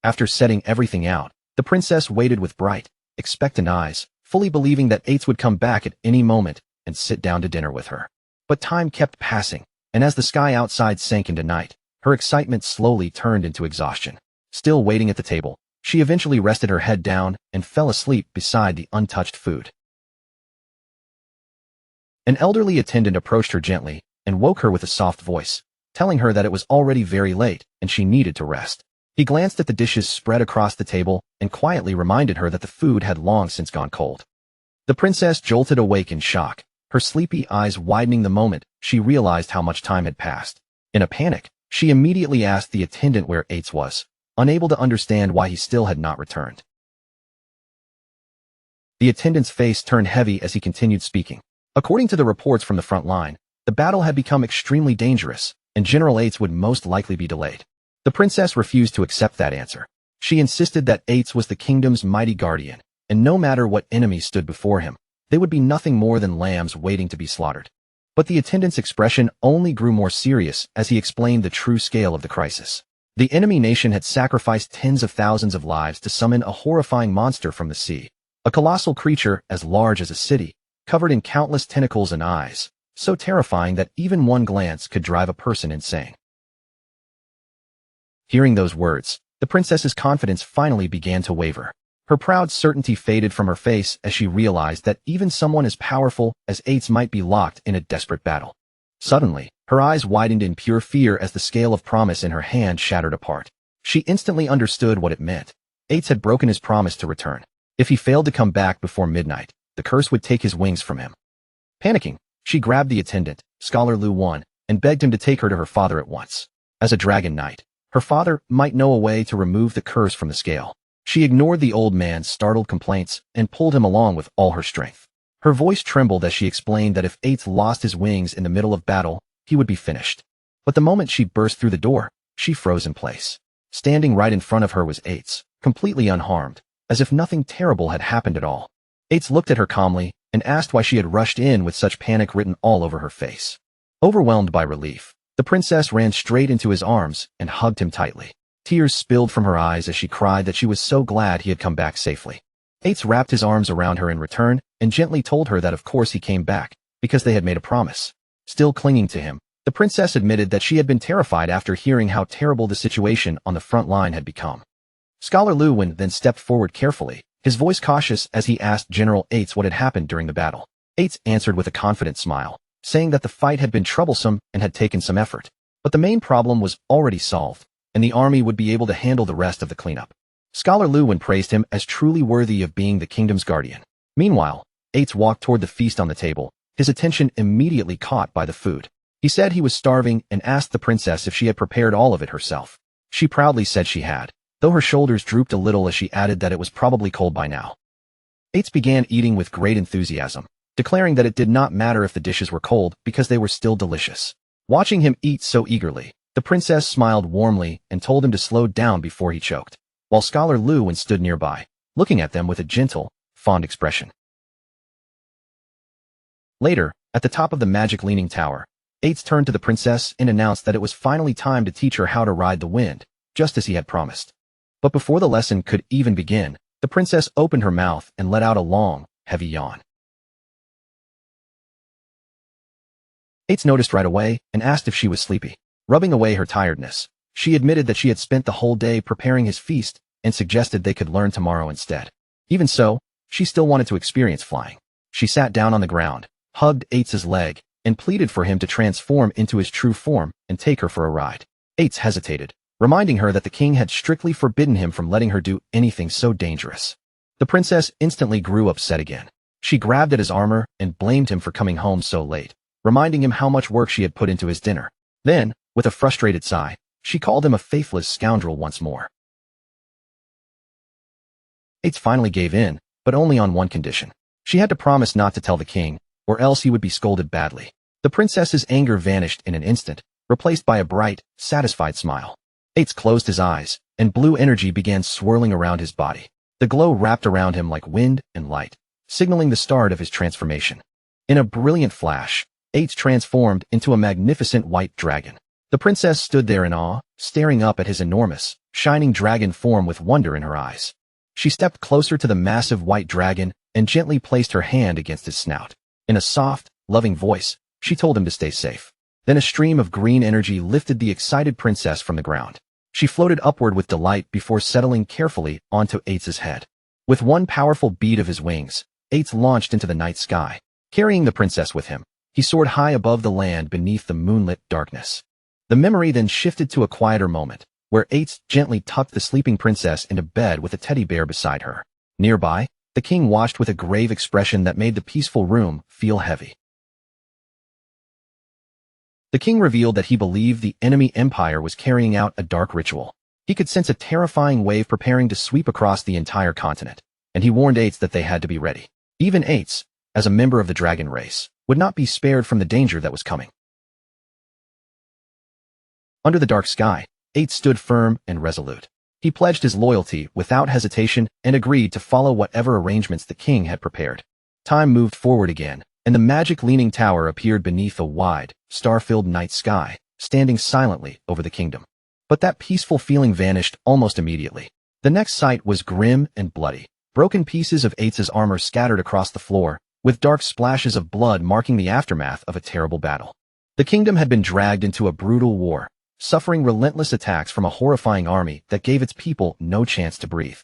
After setting everything out, the princess waited with bright, expectant eyes, fully believing that Ates would come back at any moment and sit down to dinner with her. But time kept passing, and as the sky outside sank into night, her excitement slowly turned into exhaustion. Still waiting at the table, she eventually rested her head down and fell asleep beside the untouched food. An elderly attendant approached her gently and woke her with a soft voice, telling her that it was already very late and she needed to rest. He glanced at the dishes spread across the table and quietly reminded her that the food had long since gone cold. The princess jolted awake in shock, her sleepy eyes widening the moment she realized how much time had passed. In a panic, she immediately asked the attendant where Ates was, unable to understand why he still had not returned. The attendant's face turned heavy as he continued speaking. According to the reports from the front line, the battle had become extremely dangerous, and General Ates would most likely be delayed. The princess refused to accept that answer. She insisted that Ates was the kingdom's mighty guardian, and no matter what enemies stood before him, they would be nothing more than lambs waiting to be slaughtered. But the attendant's expression only grew more serious as he explained the true scale of the crisis. The enemy nation had sacrificed tens of thousands of lives to summon a horrifying monster from the sea, a colossal creature as large as a city, covered in countless tentacles and eyes, so terrifying that even one glance could drive a person insane. Hearing those words, the princess's confidence finally began to waver. Her proud certainty faded from her face as she realized that even someone as powerful as Eights might be locked in a desperate battle. Suddenly, her eyes widened in pure fear as the scale of promise in her hand shattered apart. She instantly understood what it meant. Eights had broken his promise to return. If he failed to come back before midnight, the curse would take his wings from him. Panicking, she grabbed the attendant, Scholar Lu Wan, and begged him to take her to her father at once. As a dragon knight, her father might know a way to remove the curse from the scale. She ignored the old man's startled complaints and pulled him along with all her strength. Her voice trembled as she explained that if Eights lost his wings in the middle of battle, he would be finished. But the moment she burst through the door, she froze in place. Standing right in front of her was Eights, completely unharmed, as if nothing terrible had happened at all. Eights looked at her calmly and asked why she had rushed in with such panic written all over her face. Overwhelmed by relief, the princess ran straight into his arms and hugged him tightly. Tears spilled from her eyes as she cried that she was so glad he had come back safely. Eights wrapped his arms around her in return and gently told her that of course he came back, because they had made a promise. Still clinging to him, the princess admitted that she had been terrified after hearing how terrible the situation on the front line had become. Scholar Lu Wan then stepped forward carefully, his voice cautious as he asked General Eights what had happened during the battle. Eights answered with a confident smile, saying that the fight had been troublesome and had taken some effort. But the main problem was already solved, and the army would be able to handle the rest of the cleanup. Scholar Lu Wan praised him as truly worthy of being the kingdom's guardian. Meanwhile, Eights walked toward the feast on the table, his attention immediately caught by the food. He said he was starving and asked the princess if she had prepared all of it herself. She proudly said she had, though her shoulders drooped a little as she added that it was probably cold by now. Eights began eating with great enthusiasm, declaring that it did not matter if the dishes were cold because they were still delicious. Watching him eat so eagerly, the princess smiled warmly and told him to slow down before he choked, while Scholar Lu Wan stood nearby, looking at them with a gentle, fond expression. Later, at the top of the magic leaning tower, Eights turned to the princess and announced that it was finally time to teach her how to ride the wind, just as he had promised. But before the lesson could even begin, the princess opened her mouth and let out a long, heavy yawn. Eights noticed right away and asked if she was sleepy. Rubbing away her tiredness, she admitted that she had spent the whole day preparing his feast and suggested they could learn tomorrow instead. Even so, she still wanted to experience flying. She sat down on the ground, hugged Eights' leg, and pleaded for him to transform into his true form and take her for a ride. Eights hesitated, reminding her that the king had strictly forbidden him from letting her do anything so dangerous. The princess instantly grew upset again. She grabbed at his armor and blamed him for coming home so late, reminding him how much work she had put into his dinner. Then, with a frustrated sigh, she called him a faithless scoundrel once more. Eights finally gave in, but only on one condition. She had to promise not to tell the king, or else he would be scolded badly. The princess's anger vanished in an instant, replaced by a bright, satisfied smile. Eights closed his eyes, and blue energy began swirling around his body. The glow wrapped around him like wind and light, signaling the start of his transformation. In a brilliant flash, Eights transformed into a magnificent white dragon. The princess stood there in awe, staring up at his enormous, shining dragon form with wonder in her eyes. She stepped closer to the massive white dragon and gently placed her hand against his snout. In a soft, loving voice, she told him to stay safe. Then a stream of green energy lifted the excited princess from the ground. She floated upward with delight before settling carefully onto Eights' head. With one powerful beat of his wings, Eights launched into the night sky. Carrying the princess with him, he soared high above the land beneath the moonlit darkness. The memory then shifted to a quieter moment, where Eights gently tucked the sleeping princess into bed with a teddy bear beside her. Nearby, the king watched with a grave expression that made the peaceful room feel heavy. The king revealed that he believed the enemy empire was carrying out a dark ritual. He could sense a terrifying wave preparing to sweep across the entire continent, and he warned Eights that they had to be ready. Even Eights, as a member of the dragon race, would not be spared from the danger that was coming. Under the dark sky, Eights stood firm and resolute. He pledged his loyalty without hesitation and agreed to follow whatever arrangements the king had prepared. Time moved forward again, and the magic leaning tower appeared beneath a wide, star-filled night sky, standing silently over the kingdom. But that peaceful feeling vanished almost immediately. The next sight was grim and bloody. Broken pieces of Eights' armor scattered across the floor, with dark splashes of blood marking the aftermath of a terrible battle. The kingdom had been dragged into a brutal war, suffering relentless attacks from a horrifying army that gave its people no chance to breathe.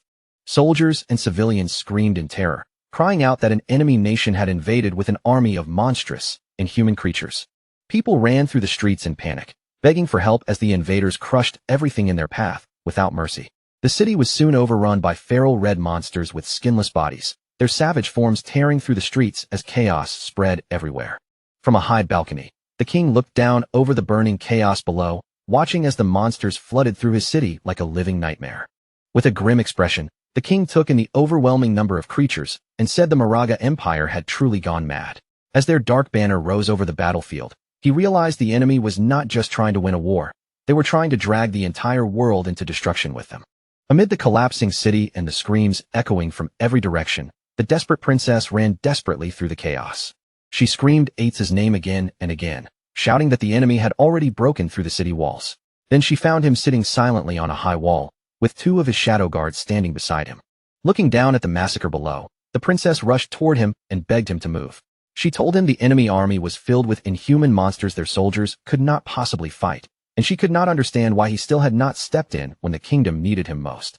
Soldiers and civilians screamed in terror, crying out that an enemy nation had invaded with an army of monstrous, inhuman creatures. People ran through the streets in panic, begging for help as the invaders crushed everything in their path, without mercy. The city was soon overrun by feral red monsters with skinless bodies, their savage forms tearing through the streets as chaos spread everywhere. From a high balcony, the king looked down over the burning chaos below, watching as the monsters flooded through his city like a living nightmare. With a grim expression, the king took in the overwhelming number of creatures and said the Moraga Empire had truly gone mad. As their dark banner rose over the battlefield, he realized the enemy was not just trying to win a war, they were trying to drag the entire world into destruction with them. Amid the collapsing city and the screams echoing from every direction, the desperate princess ran desperately through the chaos. She screamed Eights' name again and again, shouting that the enemy had already broken through the city walls. Then she found him sitting silently on a high wall, with two of his shadow guards standing beside him. Looking down at the massacre below, the princess rushed toward him and begged him to move. She told him the enemy army was filled with inhuman monsters their soldiers could not possibly fight, and she could not understand why he still had not stepped in when the kingdom needed him most.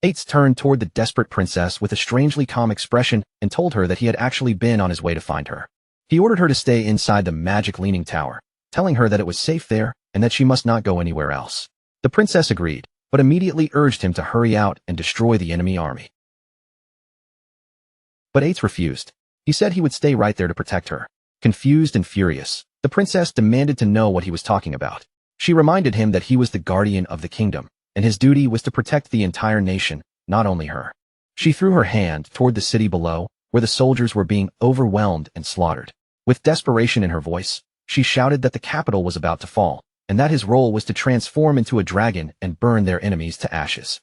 Eights turned toward the desperate princess with a strangely calm expression and told her that he had actually been on his way to find her. He ordered her to stay inside the magic leaning tower, telling her that it was safe there and that she must not go anywhere else. The princess agreed, but immediately urged him to hurry out and destroy the enemy army. But Eights refused. He said he would stay right there to protect her. Confused and furious, the princess demanded to know what he was talking about. She reminded him that he was the guardian of the kingdom, and his duty was to protect the entire nation, not only her. She threw her hand toward the city below, where the soldiers were being overwhelmed and slaughtered. With desperation in her voice, she shouted that the capital was about to fall, and that his role was to transform into a dragon and burn their enemies to ashes.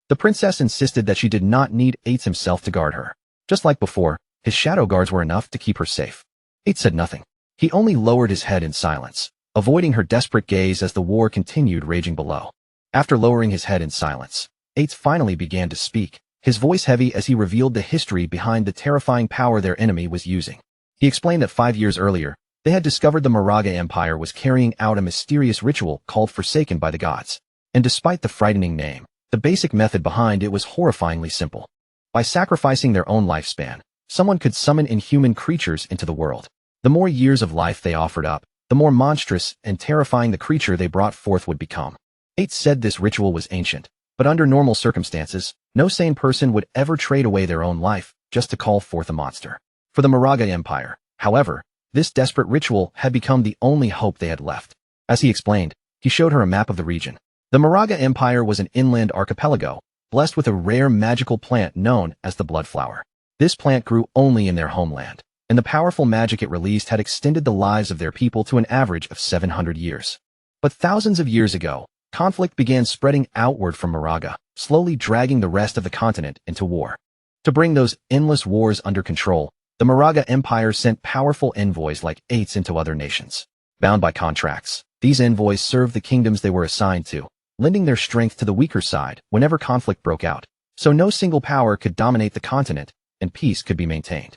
The princess insisted that she did not need Eights himself to guard her. Just like before, his shadow guards were enough to keep her safe. Eights said nothing. He only lowered his head in silence, avoiding her desperate gaze as the war continued raging below. After lowering his head in silence, Eights finally began to speak, his voice heavy as he revealed the history behind the terrifying power their enemy was using. He explained that 5 years earlier, they had discovered the Moraga Empire was carrying out a mysterious ritual called Forsaken by the Gods. And despite the frightening name, the basic method behind it was horrifyingly simple. By sacrificing their own lifespan, someone could summon inhuman creatures into the world. The more years of life they offered up, the more monstrous and terrifying the creature they brought forth would become. Eights said this ritual was ancient, but under normal circumstances, no sane person would ever trade away their own life just to call forth a monster. For the Moraga Empire, however, this desperate ritual had become the only hope they had left. As he explained, he showed her a map of the region. The Moraga Empire was an inland archipelago, blessed with a rare magical plant known as the blood flower. This plant grew only in their homeland, and the powerful magic it released had extended the lives of their people to an average of 700 years. But thousands of years ago, conflict began spreading outward from Moraga, slowly dragging the rest of the continent into war. To bring those endless wars under control, the Moraga Empire sent powerful envoys like Eights into other nations. Bound by contracts, these envoys served the kingdoms they were assigned to, lending their strength to the weaker side whenever conflict broke out, so no single power could dominate the continent and peace could be maintained.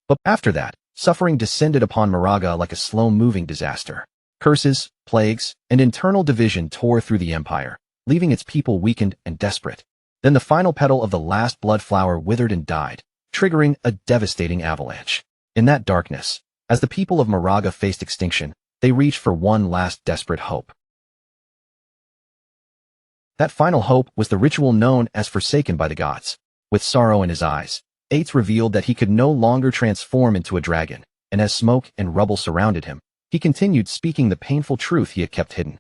But after that, suffering descended upon Moraga like a slow-moving disaster. Curses, plagues, and internal division tore through the empire, leaving its people weakened and desperate. Then the final petal of the last blood flower withered and died, triggering a devastating avalanche. In that darkness, as the people of Moraga faced extinction, they reached for one last desperate hope. That final hope was the ritual known as Forsaken by the Gods. With sorrow in his eyes, Eights revealed that he could no longer transform into a dragon, and as smoke and rubble surrounded him, he continued speaking the painful truth he had kept hidden.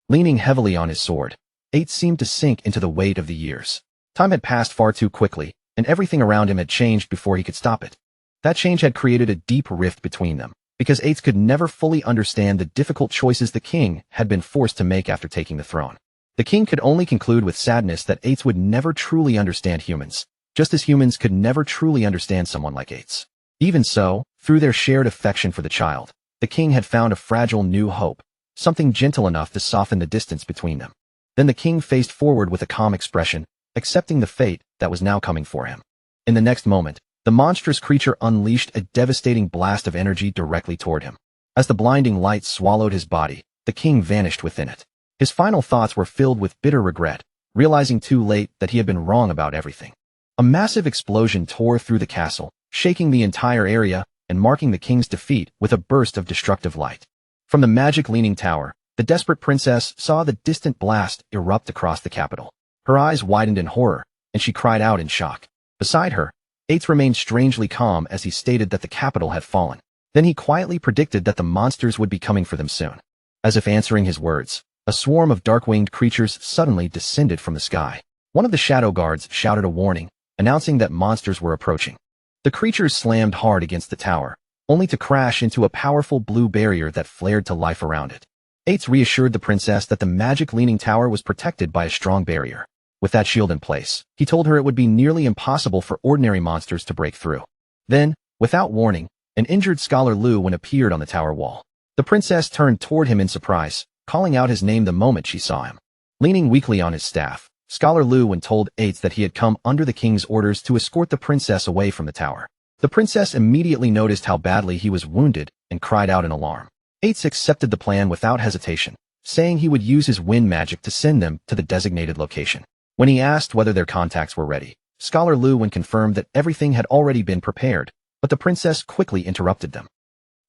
Leaning heavily on his sword, Eights seemed to sink into the weight of the years. Time had passed far too quickly, and everything around him had changed before he could stop it. That change had created a deep rift between them, because Eights could never fully understand the difficult choices the king had been forced to make after taking the throne. The king could only conclude with sadness that Eights would never truly understand humans, just as humans could never truly understand someone like Eights. Even so, through their shared affection for the child, the king had found a fragile new hope, something gentle enough to soften the distance between them. Then the king faced forward with a calm expression, accepting the fate that was now coming for him. In the next moment, the monstrous creature unleashed a devastating blast of energy directly toward him. As the blinding light swallowed his body, the king vanished within it. His final thoughts were filled with bitter regret, realizing too late that he had been wrong about everything. A massive explosion tore through the castle, shaking the entire area and marking the king's defeat with a burst of destructive light. From the magic leaning tower, the desperate princess saw the distant blast erupt across the capital. Her eyes widened in horror, and she cried out in shock. Beside her, Eights remained strangely calm as he stated that the capital had fallen. Then he quietly predicted that the monsters would be coming for them soon. As if answering his words, a swarm of dark-winged creatures suddenly descended from the sky. One of the shadow guards shouted a warning, announcing that monsters were approaching. The creatures slammed hard against the tower, only to crash into a powerful blue barrier that flared to life around it. Eights reassured the princess that the magic leaning tower was protected by a strong barrier. With that shield in place, he told her it would be nearly impossible for ordinary monsters to break through. Then, without warning, an injured Scholar Lu appeared on the tower wall. The princess turned toward him in surprise, calling out his name the moment she saw him. Leaning weakly on his staff, Scholar Lu told Eights that he had come under the king's orders to escort the princess away from the tower. The princess immediately noticed how badly he was wounded and cried out in alarm. Eights accepted the plan without hesitation, saying he would use his wind magic to send them to the designated location. When he asked whether their contacts were ready, Scholar Lu confirmed that everything had already been prepared, but the princess quickly interrupted them.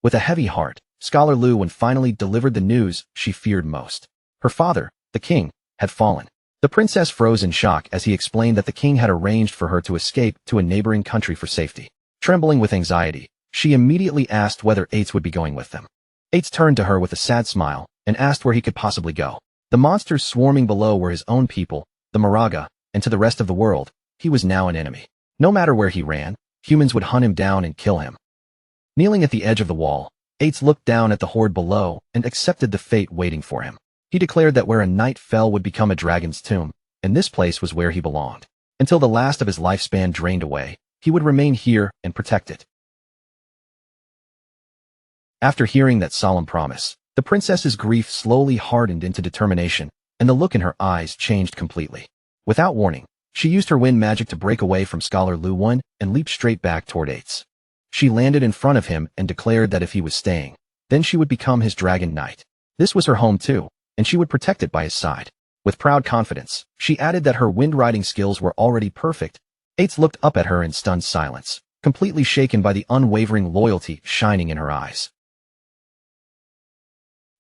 With a heavy heart, Scholar Lu finally delivered the news she feared most. Her father, the king, had fallen. The princess froze in shock as he explained that the king had arranged for her to escape to a neighboring country for safety. Trembling with anxiety, she immediately asked whether Eights would be going with them. Eights turned to her with a sad smile and asked where he could possibly go. The monsters swarming below were his own people, the Moraga, and to the rest of the world, he was now an enemy. No matter where he ran, humans would hunt him down and kill him. Kneeling at the edge of the wall, Eights looked down at the horde below and accepted the fate waiting for him. He declared that where a knight fell would become a dragon's tomb, and this place was where he belonged. Until the last of his lifespan drained away, he would remain here and protect it. After hearing that solemn promise, the princess's grief slowly hardened into determination, and the look in her eyes changed completely. Without warning, she used her wind magic to break away from Scholar Lu and leaped straight back toward Eights. She landed in front of him and declared that if he was staying, then she would become his dragon knight. This was her home too, and she would protect it by his side. With proud confidence, she added that her wind riding skills were already perfect. Eights looked up at her in stunned silence, completely shaken by the unwavering loyalty shining in her eyes.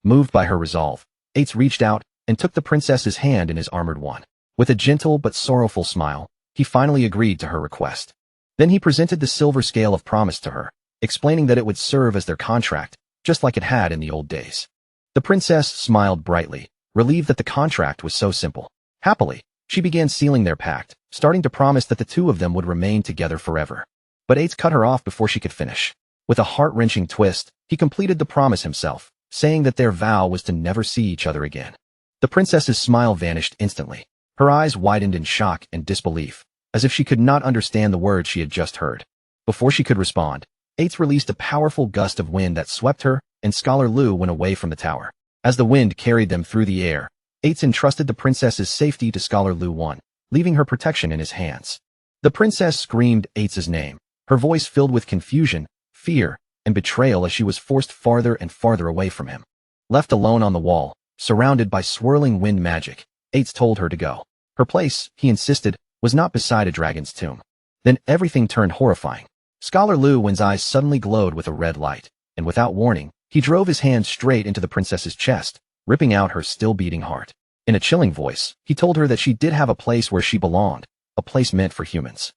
Moved by her resolve, Eights reached out and took the princess's hand in his armored one. With a gentle but sorrowful smile, he finally agreed to her request. Then he presented the silver scale of promise to her, explaining that it would serve as their contract, just like it had in the old days. The princess smiled brightly, relieved that the contract was so simple. Happily, she began sealing their pact, starting to promise that the two of them would remain together forever. But Eights cut her off before she could finish. With a heart-wrenching twist, he completed the promise himself, saying that their vow was to never see each other again. The princess's smile vanished instantly. Her eyes widened in shock and disbelief, as if she could not understand the words she had just heard. Before she could respond, Eights released a powerful gust of wind that swept her and Scholar Lu away from the tower. As the wind carried them through the air, Eights entrusted the princess's safety to Scholar Lu, leaving her protection in his hands. The princess screamed Eights' name, her voice filled with confusion, fear, and betrayal as she was forced farther and farther away from him. Left alone on the wall, surrounded by swirling wind magic, Eights told her to go. Her place, he insisted, was not beside a dragon's tomb. Then everything turned horrifying. Scholar Lu's eyes suddenly glowed with a red light, and without warning, he drove his hand straight into the princess's chest, ripping out her still-beating heart. In a chilling voice, he told her that she did have a place where she belonged, a place meant for humans.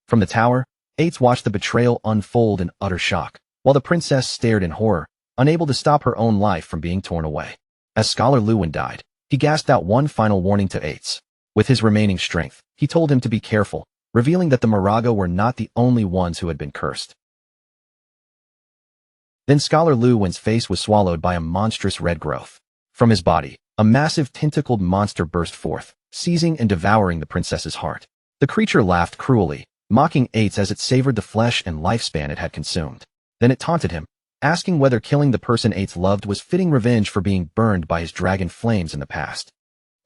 From the tower, Eights watched the betrayal unfold in utter shock, while the princess stared in horror, unable to stop her own life from being torn away. As Scholar Lu died, he gasped out one final warning to Eights. With his remaining strength, he told him to be careful, revealing that the Moraga were not the only ones who had been cursed. Then Scholar Lu's face was swallowed by a monstrous red growth. From his body, a massive tentacled monster burst forth, seizing and devouring the princess's heart. The creature laughed cruelly, mocking Eights as it savored the flesh and lifespan it had consumed. Then it taunted him, asking whether killing the person Eights loved was fitting revenge for being burned by his dragon flames in the past.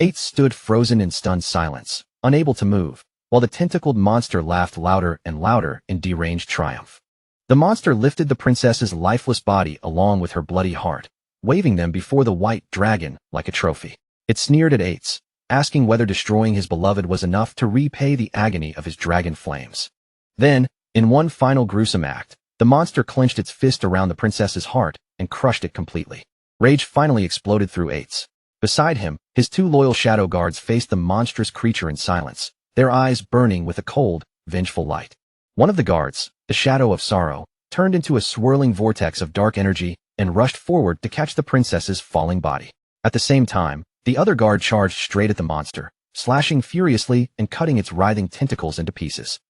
Eights stood frozen in stunned silence, unable to move, while the tentacled monster laughed louder and louder in deranged triumph. The monster lifted the princess's lifeless body along with her bloody heart, waving them before the white dragon like a trophy. It sneered at Ates, asking whether destroying his beloved was enough to repay the agony of his dragon flames. Then, in one final gruesome act, the monster clenched its fist around the princess's heart and crushed it completely. Rage finally exploded through Ates. Beside him, his two loyal shadow guards faced the monstrous creature in silence, their eyes burning with a cold, vengeful light. One of the guards, the Shadow of Sorrow, turned into a swirling vortex of dark energy and rushed forward to catch the princess's falling body. At the same time, the other guard charged straight at the monster, slashing furiously and cutting its writhing tentacles into pieces.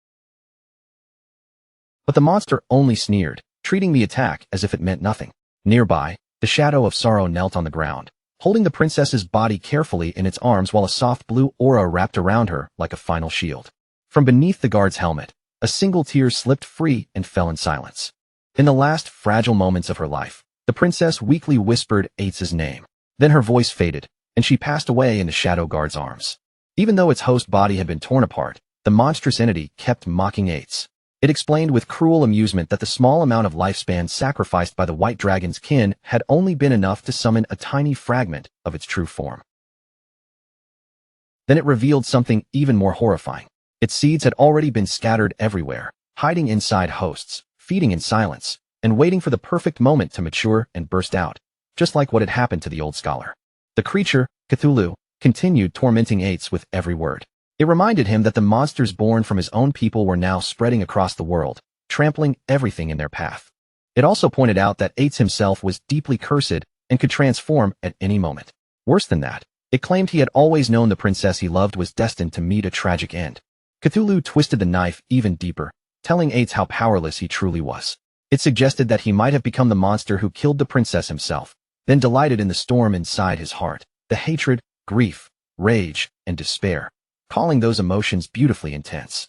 But the monster only sneered, treating the attack as if it meant nothing. Nearby, the Shadow of Sorrow knelt on the ground, holding the princess's body carefully in its arms while a soft blue aura wrapped around her like a final shield. From beneath the guard's helmet, a single tear slipped free and fell in silence. In the last fragile moments of her life, the princess weakly whispered Ates' name. Then her voice faded, and she passed away in the Shadow Guard's arms. Even though its host body had been torn apart, the monstrous entity kept mocking Ates. It explained with cruel amusement that the small amount of lifespan sacrificed by the white dragon's kin had only been enough to summon a tiny fragment of its true form. Then it revealed something even more horrifying. Its seeds had already been scattered everywhere, hiding inside hosts, feeding in silence, and waiting for the perfect moment to mature and burst out, just like what had happened to the old scholar. The creature, Cthulhu, continued tormenting Ates with every word. It reminded him that the monsters born from his own people were now spreading across the world, trampling everything in their path. It also pointed out that Ates himself was deeply cursed and could transform at any moment. Worse than that, it claimed he had always known the princess he loved was destined to meet a tragic end. Cthulhu twisted the knife even deeper, telling Ates how powerless he truly was. It suggested that he might have become the monster who killed the princess himself, then delighted in the storm inside his heart, the hatred, grief, rage, and despair, calling those emotions beautifully intense.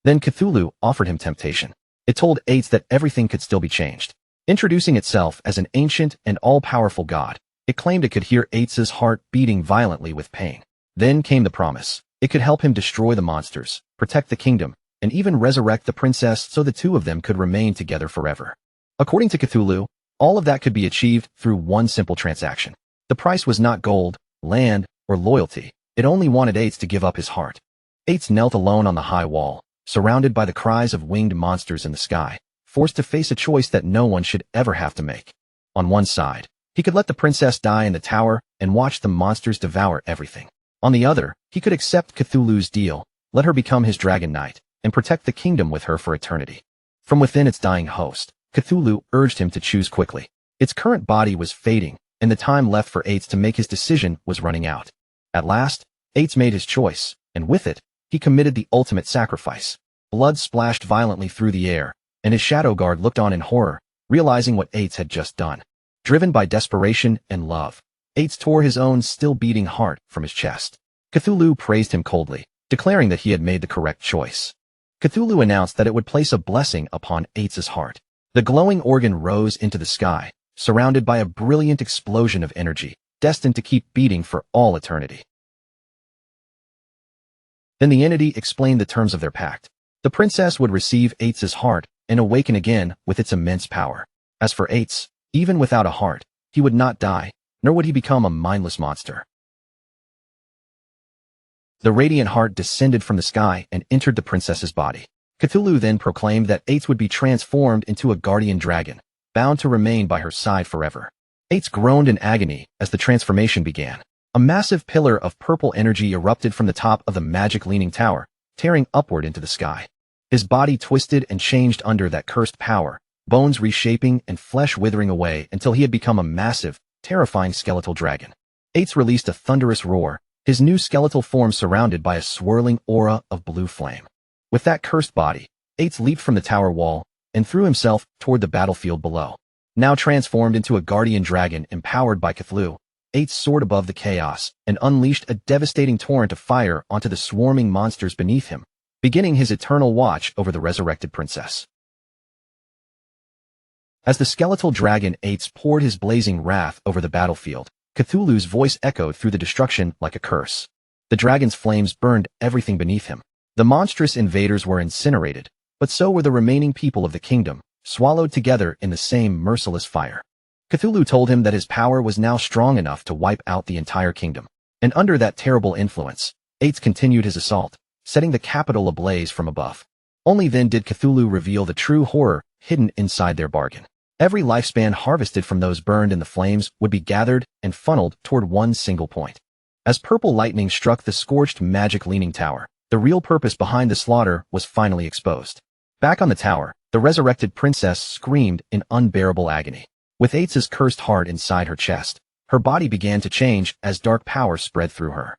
Then Cthulhu offered him temptation. It told Ates that everything could still be changed. Introducing itself as an ancient and all-powerful god, it claimed it could hear Ates' heart beating violently with pain. Then came the promise. It could help him destroy the monsters, protect the kingdom, and even resurrect the princess so the two of them could remain together forever. According to Cthulhu, all of that could be achieved through one simple transaction. The price was not gold, land, or loyalty. It only wanted Ates to give up his heart. Ates knelt alone on the high wall, surrounded by the cries of winged monsters in the sky, forced to face a choice that no one should ever have to make. On one side, he could let the princess die in the tower and watch the monsters devour everything. On the other, he could accept Cthulhu's deal, let her become his dragon knight, and protect the kingdom with her for eternity. From within its dying host, Cthulhu urged him to choose quickly. Its current body was fading, and the time left for Ates to make his decision was running out. At last, Ates made his choice, and with it, he committed the ultimate sacrifice. Blood splashed violently through the air, and his shadow guard looked on in horror, realizing what Ates had just done. Driven by desperation and love, Ates tore his own still-beating heart from his chest. Cthulhu praised him coldly, declaring that he had made the correct choice. Cthulhu announced that it would place a blessing upon Ates' heart. The glowing organ rose into the sky, surrounded by a brilliant explosion of energy, destined to keep beating for all eternity. Then the entity explained the terms of their pact. The princess would receive Ates' heart and awaken again with its immense power. As for Ates, even without a heart, he would not die, nor would he become a mindless monster. The radiant heart descended from the sky and entered the princess's body. Cthulhu then proclaimed that Ates would be transformed into a guardian dragon, bound to remain by her side forever. Ates groaned in agony as the transformation began. A massive pillar of purple energy erupted from the top of the magic-leaning tower, tearing upward into the sky. His body twisted and changed under that cursed power, bones reshaping and flesh withering away until he had become a massive, terrifying skeletal dragon. Ates released a thunderous roar, his new skeletal form surrounded by a swirling aura of blue flame. With that cursed body, Ates leaped from the tower wall and threw himself toward the battlefield below. Now transformed into a guardian dragon empowered by Cthulhu, Ates soared above the chaos and unleashed a devastating torrent of fire onto the swarming monsters beneath him, beginning his eternal watch over the resurrected princess. As the skeletal dragon Ates poured his blazing wrath over the battlefield, Cthulhu's voice echoed through the destruction like a curse. The dragon's flames burned everything beneath him. The monstrous invaders were incinerated, but so were the remaining people of the kingdom, swallowed together in the same merciless fire. Cthulhu told him that his power was now strong enough to wipe out the entire kingdom. And under that terrible influence, Ates continued his assault, setting the capital ablaze from above. Only then did Cthulhu reveal the true horror hidden inside their bargain. Every lifespan harvested from those burned in the flames would be gathered and funneled toward one single point. As purple lightning struck the scorched magic leaning tower, the real purpose behind the slaughter was finally exposed. Back on the tower, the resurrected princess screamed in unbearable agony. With Ates's cursed heart inside her chest, her body began to change as dark power spread through her.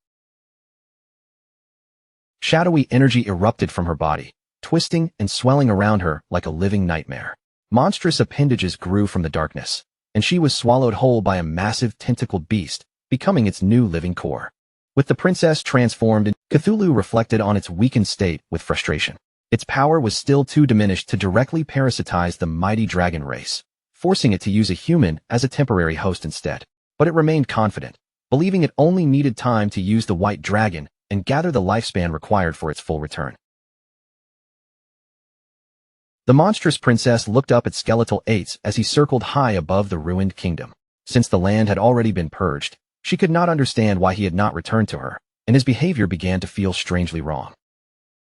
Shadowy energy erupted from her body, twisting and swelling around her like a living nightmare. Monstrous appendages grew from the darkness, and she was swallowed whole by a massive tentacled beast, becoming its new living core. With the princess transformed, Cthulhu reflected on its weakened state with frustration. Its power was still too diminished to directly parasitize the mighty dragon race, forcing it to use a human as a temporary host instead. But it remained confident, believing it only needed time to use the white dragon and gather the lifespan required for its full return. The monstrous princess looked up at skeletal Ates as he circled high above the ruined kingdom. Since the land had already been purged, she could not understand why he had not returned to her, and his behavior began to feel strangely wrong.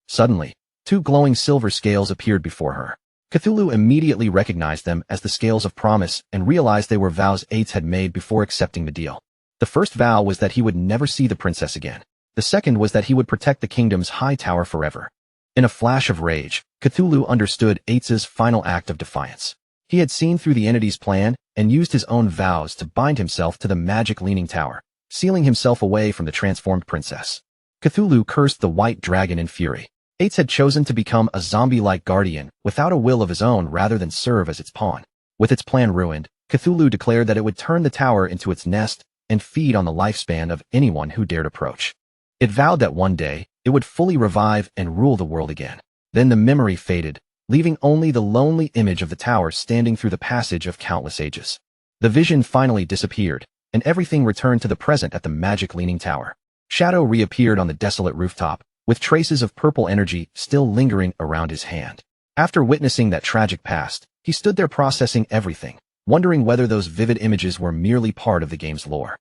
Suddenly, two glowing silver scales appeared before her. Cthulhu immediately recognized them as the scales of promise and realized they were vows Ates had made before accepting the deal. The first vow was that he would never see the princess again. The second was that he would protect the kingdom's high tower forever. In a flash of rage, Cthulhu understood Ates's final act of defiance. He had seen through the entity's plan and used his own vows to bind himself to the magic leaning tower, sealing himself away from the transformed princess. Cthulhu cursed the white dragon in fury. Ates had chosen to become a zombie-like guardian without a will of his own rather than serve as its pawn. With its plan ruined, Cthulhu declared that it would turn the tower into its nest and feed on the lifespan of anyone who dared approach. It vowed that one day, it would fully revive and rule the world again. Then the memory faded, leaving only the lonely image of the tower standing through the passage of countless ages. The vision finally disappeared, and everything returned to the present at the magic leaning tower. Shadow reappeared on the desolate rooftop, with traces of purple energy still lingering around his hand. After witnessing that tragic past, he stood there processing everything, wondering whether those vivid images were merely part of the game's lore.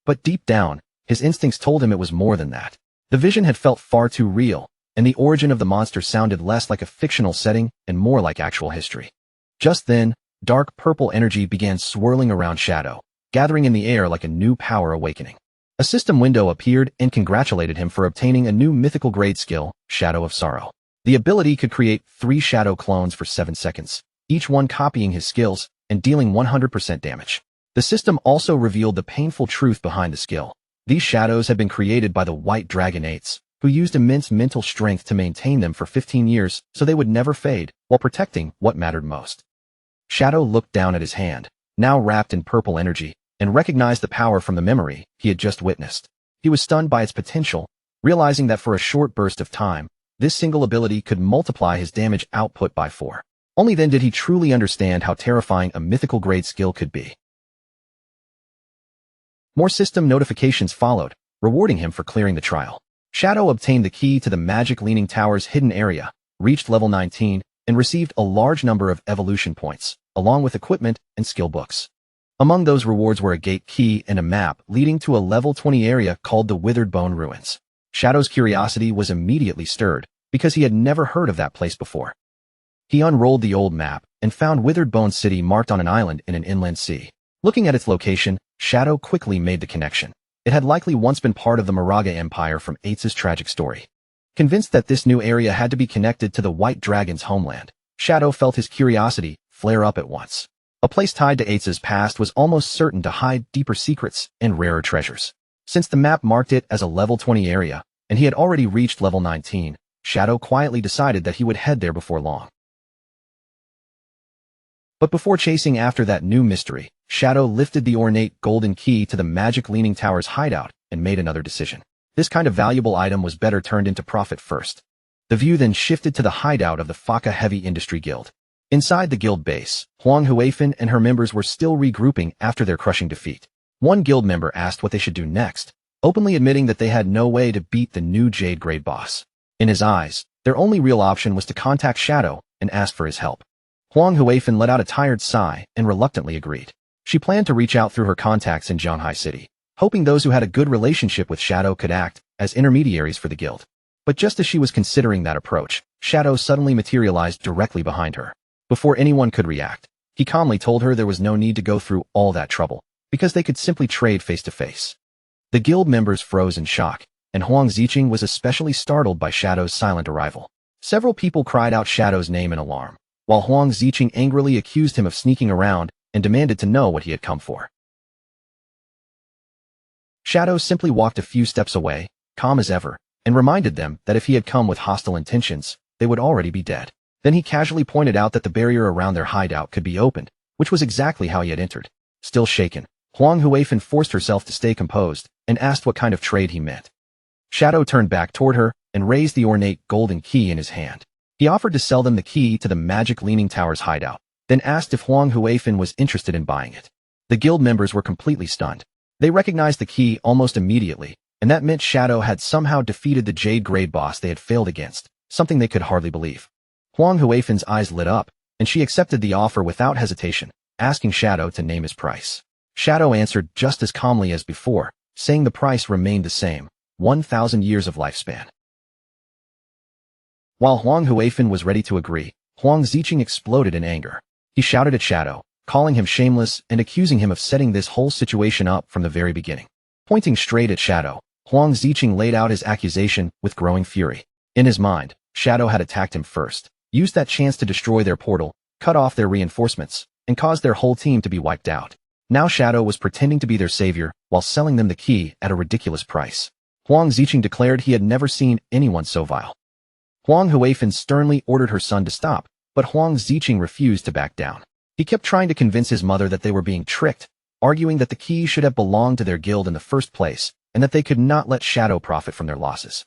But deep down, his instincts told him it was more than that. The vision had felt far too real, and the origin of the monster sounded less like a fictional setting and more like actual history. Just then, dark purple energy began swirling around Shadow, gathering in the air like a new power awakening. A system window appeared and congratulated him for obtaining a new mythical grade skill, Shadow of Sorrow. The ability could create 3 shadow clones for 7 seconds, each one copying his skills and dealing 100% damage. The system also revealed the painful truth behind the skill. These shadows had been created by the white dragon Ates, who used immense mental strength to maintain them for 15 years so they would never fade, while protecting what mattered most. Shadow looked down at his hand, now wrapped in purple energy, and recognized the power from the memory he had just witnessed. He was stunned by its potential, realizing that for a short burst of time, this single ability could multiply his damage output by 4. Only then did he truly understand how terrifying a mythical grade skill could be. More system notifications followed, rewarding him for clearing the trial. Shadow obtained the key to the magic leaning tower's hidden area, reached level 19, and received a large number of evolution points, along with equipment and skill books. Among those rewards were a gate key and a map leading to a level 20 area called the Withered Bone Ruins. Shadow's curiosity was immediately stirred, because he had never heard of that place before. He unrolled the old map and found Withered Bone City marked on an island in an inland sea. Looking at its location, Shadow quickly made the connection. It had likely once been part of the Moraga Empire from Ates's tragic story. Convinced that this new area had to be connected to the White Dragon's homeland, Shadow felt his curiosity flare up at once. A place tied to Ates's past was almost certain to hide deeper secrets and rarer treasures. Since the map marked it as a level 20 area, and he had already reached level 19, Shadow quietly decided that he would head there before long. But before chasing after that new mystery, Shadow lifted the ornate golden key to the magic leaning tower's hideout and made another decision. This kind of valuable item was better turned into profit first. The view then shifted to the hideout of the Faka Heavy Industry Guild. Inside the guild base, Huang Huifan and her members were still regrouping after their crushing defeat. One guild member asked what they should do next, openly admitting that they had no way to beat the new Jade Grade boss. In his eyes, their only real option was to contact Shadow and ask for his help. Huang Huifan let out a tired sigh and reluctantly agreed. She planned to reach out through her contacts in Zhanghai City, hoping those who had a good relationship with Shadow could act as intermediaries for the guild. But just as she was considering that approach, Shadow suddenly materialized directly behind her. Before anyone could react, he calmly told her there was no need to go through all that trouble, because they could simply trade face to face. The guild members froze in shock, and Huang Ziqing was especially startled by Shadow's silent arrival. Several people cried out Shadow's name in alarm, while Huang Ziqing angrily accused him of sneaking around and demanded to know what he had come for. Shadow simply walked a few steps away, calm as ever, and reminded them that if he had come with hostile intentions, they would already be dead. Then he casually pointed out that the barrier around their hideout could be opened, which was exactly how he had entered. Still shaken, Huang Huifan forced herself to stay composed and asked what kind of trade he meant. Shadow turned back toward her and raised the ornate golden key in his hand. He offered to sell them the key to the magic Leaning Tower's hideout, then asked if Huang Huifan was interested in buying it. The guild members were completely stunned. They recognized the key almost immediately, and that meant Shadow had somehow defeated the Jade Grade boss they had failed against, something they could hardly believe. Huang Huifan's eyes lit up, and she accepted the offer without hesitation, asking Shadow to name his price. Shadow answered just as calmly as before, saying the price remained the same, 1,000 years of lifespan. While Huang Huifan was ready to agree, Huang Ziqing exploded in anger. He shouted at Shadow, calling him shameless and accusing him of setting this whole situation up from the very beginning. Pointing straight at Shadow, Huang Ziqing laid out his accusation with growing fury. In his mind, Shadow had attacked him first, used that chance to destroy their portal, cut off their reinforcements, and caused their whole team to be wiped out. Now Shadow was pretending to be their savior while selling them the key at a ridiculous price. Huang Ziqing declared he had never seen anyone so vile. Huang Huifan sternly ordered her son to stop, but Huang Ziqing refused to back down. He kept trying to convince his mother that they were being tricked, arguing that the key should have belonged to their guild in the first place, and that they could not let Shadow profit from their losses.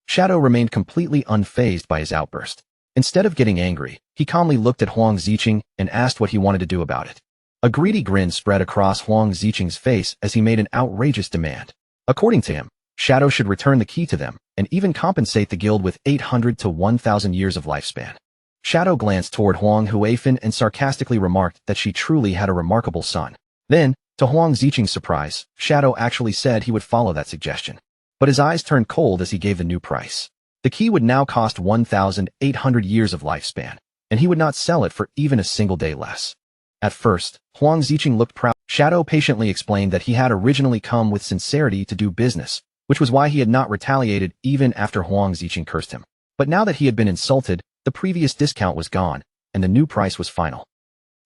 Shadow remained completely unfazed by his outburst. Instead of getting angry, he calmly looked at Huang Ziqing and asked what he wanted to do about it. A greedy grin spread across Huang Ziqing's face as he made an outrageous demand. According to him, Shadow should return the key to them, and even compensate the guild with 800 to 1,000 years of lifespan. Shadow glanced toward Huang Huifan and sarcastically remarked that she truly had a remarkable son. Then, to Huang Ziqing's surprise, Shadow actually said he would follow that suggestion. But his eyes turned cold as he gave the new price. The key would now cost 1,800 years of lifespan, and he would not sell it for even a single day less. At first, Huang Ziqing looked proud. Shadow patiently explained that he had originally come with sincerity to do business, which was why he had not retaliated even after Huang Ziqing cursed him. But now that he had been insulted, the previous discount was gone, and the new price was final.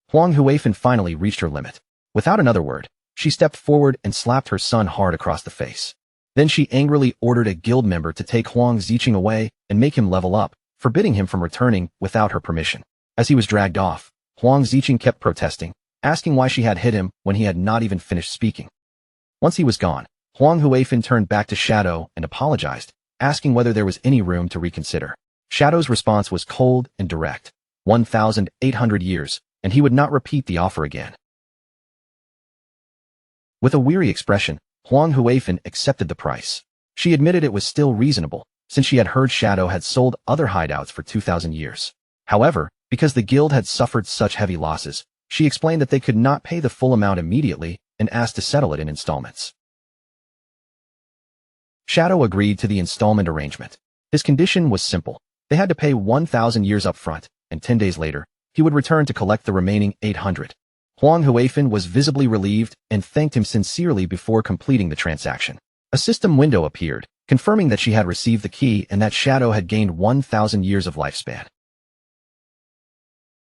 Huang Huifan finally reached her limit. Without another word, she stepped forward and slapped her son hard across the face. Then she angrily ordered a guild member to take Huang Ziqing away and make him level up, forbidding him from returning without her permission. As he was dragged off, Huang Ziqing kept protesting, asking why she had hit him when he had not even finished speaking. Once he was gone, Huang Huifan turned back to Shadow and apologized, asking whether there was any room to reconsider. Shadow's response was cold and direct, 1,800 years, and he would not repeat the offer again. With a weary expression, Huang Huifan accepted the price. She admitted it was still reasonable, since she had heard Shadow had sold other hideouts for 2,000 years. However, because the guild had suffered such heavy losses, she explained that they could not pay the full amount immediately and asked to settle it in installments. Shadow agreed to the installment arrangement. His condition was simple. They had to pay 1,000 years up front, and 10 days later, he would return to collect the remaining 800. Huang Huifan was visibly relieved and thanked him sincerely before completing the transaction. A system window appeared, confirming that she had received the key and that Shadow had gained 1,000 years of lifespan.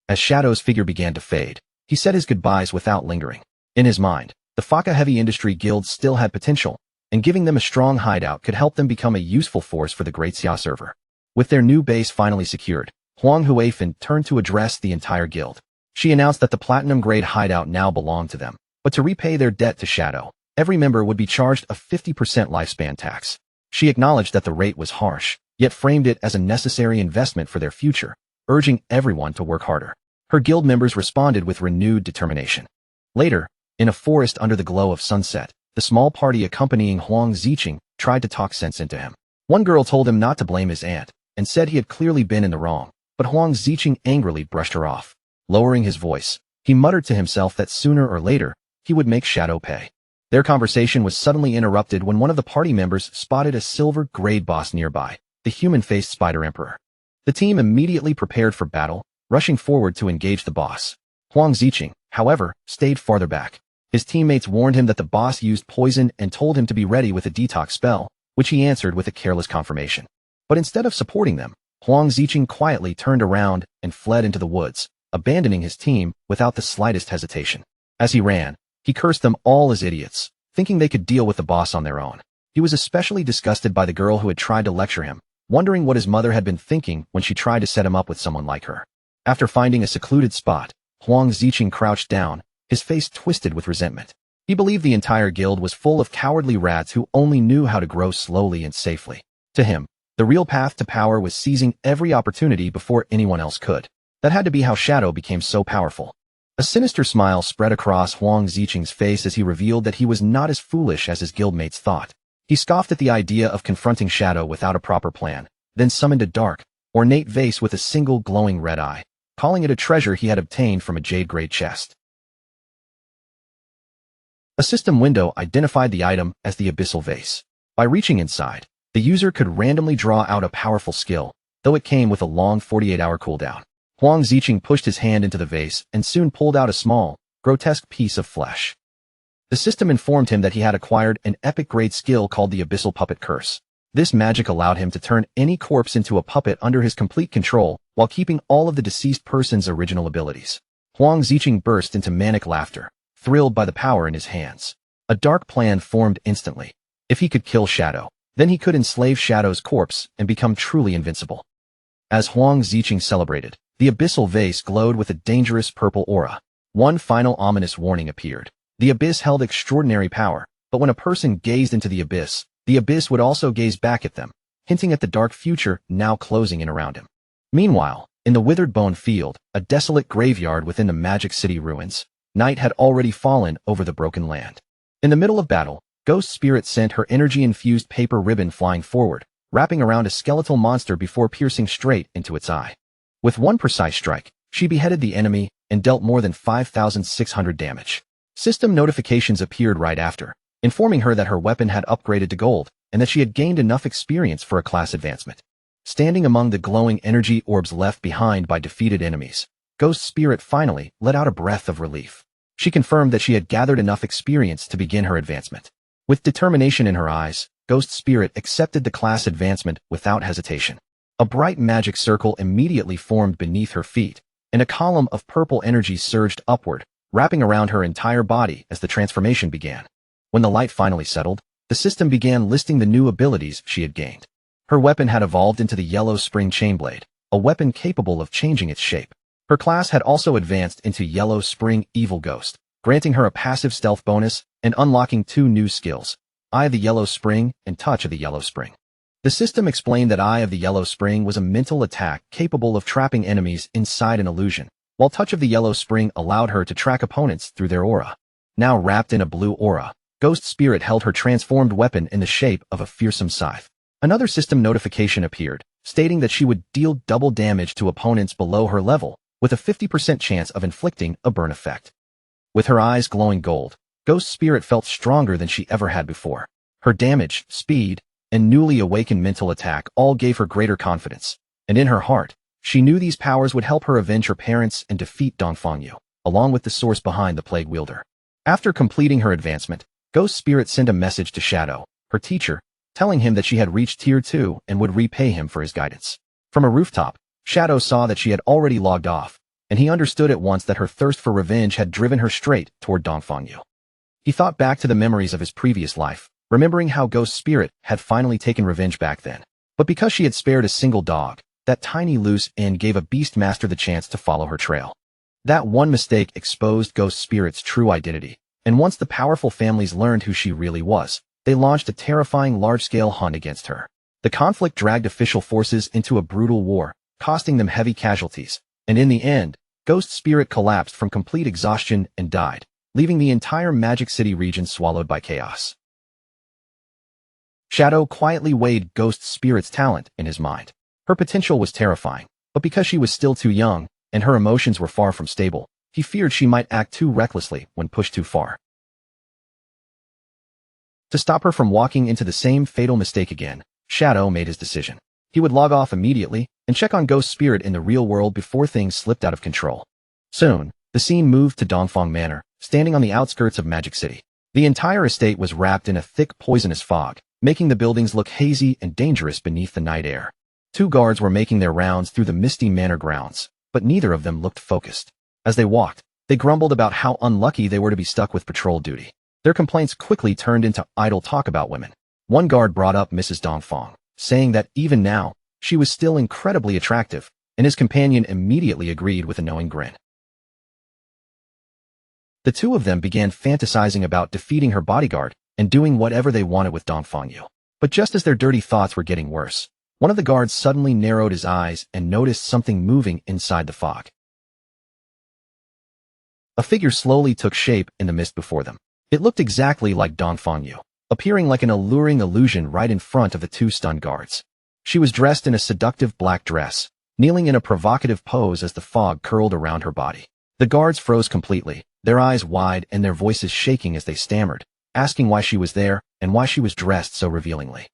As Shadow's figure began to fade, he said his goodbyes without lingering. In his mind, the Faka Heavy Industry Guild still had potential, and giving them a strong hideout could help them become a useful force for the Great Xia server. With their new base finally secured, Huang Huifan turned to address the entire guild. She announced that the platinum-grade hideout now belonged to them, but to repay their debt to Shadow, every member would be charged a 50% lifespan tax. She acknowledged that the rate was harsh, yet framed it as a necessary investment for their future, urging everyone to work harder. Her guild members responded with renewed determination. Later, in a forest under the glow of sunset, the small party accompanying Huang Ziqing tried to talk sense into him. One girl told him not to blame his aunt, and said he had clearly been in the wrong, but Huang Ziqing angrily brushed her off. Lowering his voice, He muttered to himself that sooner or later, he would make Shadow pay. Their conversation was suddenly interrupted when one of the party members spotted a silver grade boss nearby, the human-faced Spider Emperor. The team immediately prepared for battle, rushing forward to engage the boss. Huang Ziqing, however, stayed farther back. His teammates warned him that the boss used poison and told him to be ready with a detox spell, which he answered with a careless confirmation. But instead of supporting them, Huang Ziqing quietly turned around and fled into the woods, abandoning his team without the slightest hesitation. As he ran, he cursed them all as idiots, thinking they could deal with the boss on their own. He was especially disgusted by the girl who had tried to lecture him, wondering what his mother had been thinking when she tried to set him up with someone like her. After finding a secluded spot, Huang Ziqing crouched down, his face twisted with resentment. He believed the entire guild was full of cowardly rats who only knew how to grow slowly and safely. To him, the real path to power was seizing every opportunity before anyone else could. That had to be how Shadow became so powerful. A sinister smile spread across Huang Ziqing's face as he revealed that he was not as foolish as his guildmates thought. He scoffed at the idea of confronting Shadow without a proper plan, then summoned a dark, ornate vase with a single glowing red eye, calling it a treasure he had obtained from a jade-grade chest. A system window identified the item as the Abyssal Vase. By reaching inside, the user could randomly draw out a powerful skill, though it came with a long 48-hour cooldown. Huang Ziqing pushed his hand into the vase and soon pulled out a small, grotesque piece of flesh. The system informed him that he had acquired an epic-grade skill called the Abyssal Puppet Curse. This magic allowed him to turn any corpse into a puppet under his complete control while keeping all of the deceased person's original abilities. Huang Ziqing burst into manic laughter, thrilled by the power in his hands. A dark plan formed instantly. If he could kill Shadow, then he could enslave Shadow's corpse and become truly invincible. As Huang Ziqing celebrated, the Abyssal Vase glowed with a dangerous purple aura. One final ominous warning appeared. The abyss held extraordinary power, but when a person gazed into the abyss would also gaze back at them, hinting at the dark future now closing in around him. Meanwhile, in the Withered Bone Field, a desolate graveyard within the Magic City ruins, night had already fallen over the broken land. In the middle of battle, Ghost Spirit sent her energy-infused paper ribbon flying forward, wrapping around a skeletal monster before piercing straight into its eye. With one precise strike, she beheaded the enemy and dealt more than 5,600 damage. System notifications appeared right after, informing her that her weapon had upgraded to gold and that she had gained enough experience for a class advancement. Standing among the glowing energy orbs left behind by defeated enemies, Ghost Spirit finally let out a breath of relief. She confirmed that she had gathered enough experience to begin her advancement. With determination in her eyes, Ghost Spirit accepted the class advancement without hesitation. A bright magic circle immediately formed beneath her feet, and a column of purple energy surged upward, wrapping around her entire body as the transformation began. When the light finally settled, the system began listing the new abilities she had gained. Her weapon had evolved into the Yellow Spring Chainblade, a weapon capable of changing its shape. Her class had also advanced into Yellow Spring Evil Ghost, granting her a passive stealth bonus and unlocking 2 new skills, Eye of the Yellow Spring and Touch of the Yellow Spring. The system explained that Eye of the Yellow Spring was a mental attack capable of trapping enemies inside an illusion, while Touch of the Yellow Spring allowed her to track opponents through their aura. Now wrapped in a blue aura, Ghost Spirit held her transformed weapon in the shape of a fearsome scythe. Another system notification appeared, stating that she would deal double damage to opponents below her level, with a 50% chance of inflicting a burn effect. With her eyes glowing gold, Ghost Spirit felt stronger than she ever had before. Her damage, speed, and newly awakened mental attack all gave her greater confidence, and in her heart, she knew these powers would help her avenge her parents and defeat Dongfangyu, along with the source behind the Plague Wielder. After completing her advancement, Ghost Spirit sent a message to Shadow, her teacher, telling him that she had reached Tier 2 and would repay him for his guidance. From a rooftop, Shadow saw that she had already logged off, and he understood at once that her thirst for revenge had driven her straight toward Dongfangyu. He thought back to the memories of his previous life, remembering how Ghost Spirit had finally taken revenge back then. But because she had spared a single dog, that tiny loose end gave a Beastmaster the chance to follow her trail. That one mistake exposed Ghost Spirit's true identity, and once the powerful families learned who she really was, they launched a terrifying large-scale hunt against her. The conflict dragged official forces into a brutal war, costing them heavy casualties, and in the end, Ghost Spirit collapsed from complete exhaustion and died, leaving the entire Magic City region swallowed by chaos. Shadow quietly weighed Ghost Spirit's talent in his mind. Her potential was terrifying, but because she was still too young, and her emotions were far from stable, He feared she might act too recklessly when pushed too far. To stop her from walking into the same fatal mistake again, Shadow made his decision. He would log off immediately and check on Ghost Spirit in the real world before things slipped out of control. Soon, the scene moved to Dongfang Manor, standing on the outskirts of Magic City. The entire estate was wrapped in a thick poisonous fog, making the buildings look hazy and dangerous beneath the night air. 2 guards were making their rounds through the misty manor grounds, but neither of them looked focused. As they walked, they grumbled about how unlucky they were to be stuck with patrol duty. Their complaints quickly turned into idle talk about women. One guard brought up Mrs. Dongfang, saying that even now, she was still incredibly attractive, and his companion immediately agreed with a knowing grin. The two of them began fantasizing about defeating her bodyguard and doing whatever they wanted with Dongfang Yu. But just as their dirty thoughts were getting worse, one of the guards suddenly narrowed his eyes and noticed something moving inside the fog. A figure slowly took shape in the mist before them. It looked exactly like Dongfang Yu, appearing like an alluring illusion right in front of the 2 stunned guards. She was dressed in a seductive black dress, kneeling in a provocative pose as the fog curled around her body. The guards froze completely, their eyes wide and their voices shaking as they stammered, asking why she was there and why she was dressed so revealingly.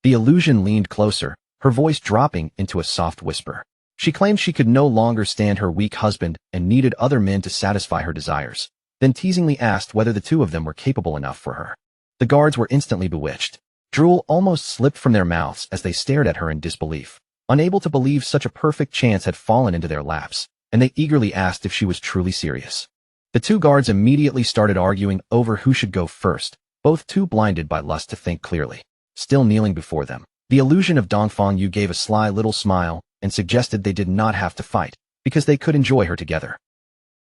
The illusion leaned closer, her voice dropping into a soft whisper. She claimed she could no longer stand her weak husband and needed other men to satisfy her desires, then teasingly asked whether the 2 of them were capable enough for her. The guards were instantly bewitched. Drool almost slipped from their mouths as they stared at her in disbelief, unable to believe such a perfect chance had fallen into their laps, and they eagerly asked if she was truly serious. The 2 guards immediately started arguing over who should go first, both too blinded by lust to think clearly. Still kneeling before them, the illusion of Dongfang Yu gave a sly little smile and suggested they did not have to fight, because they could enjoy her together.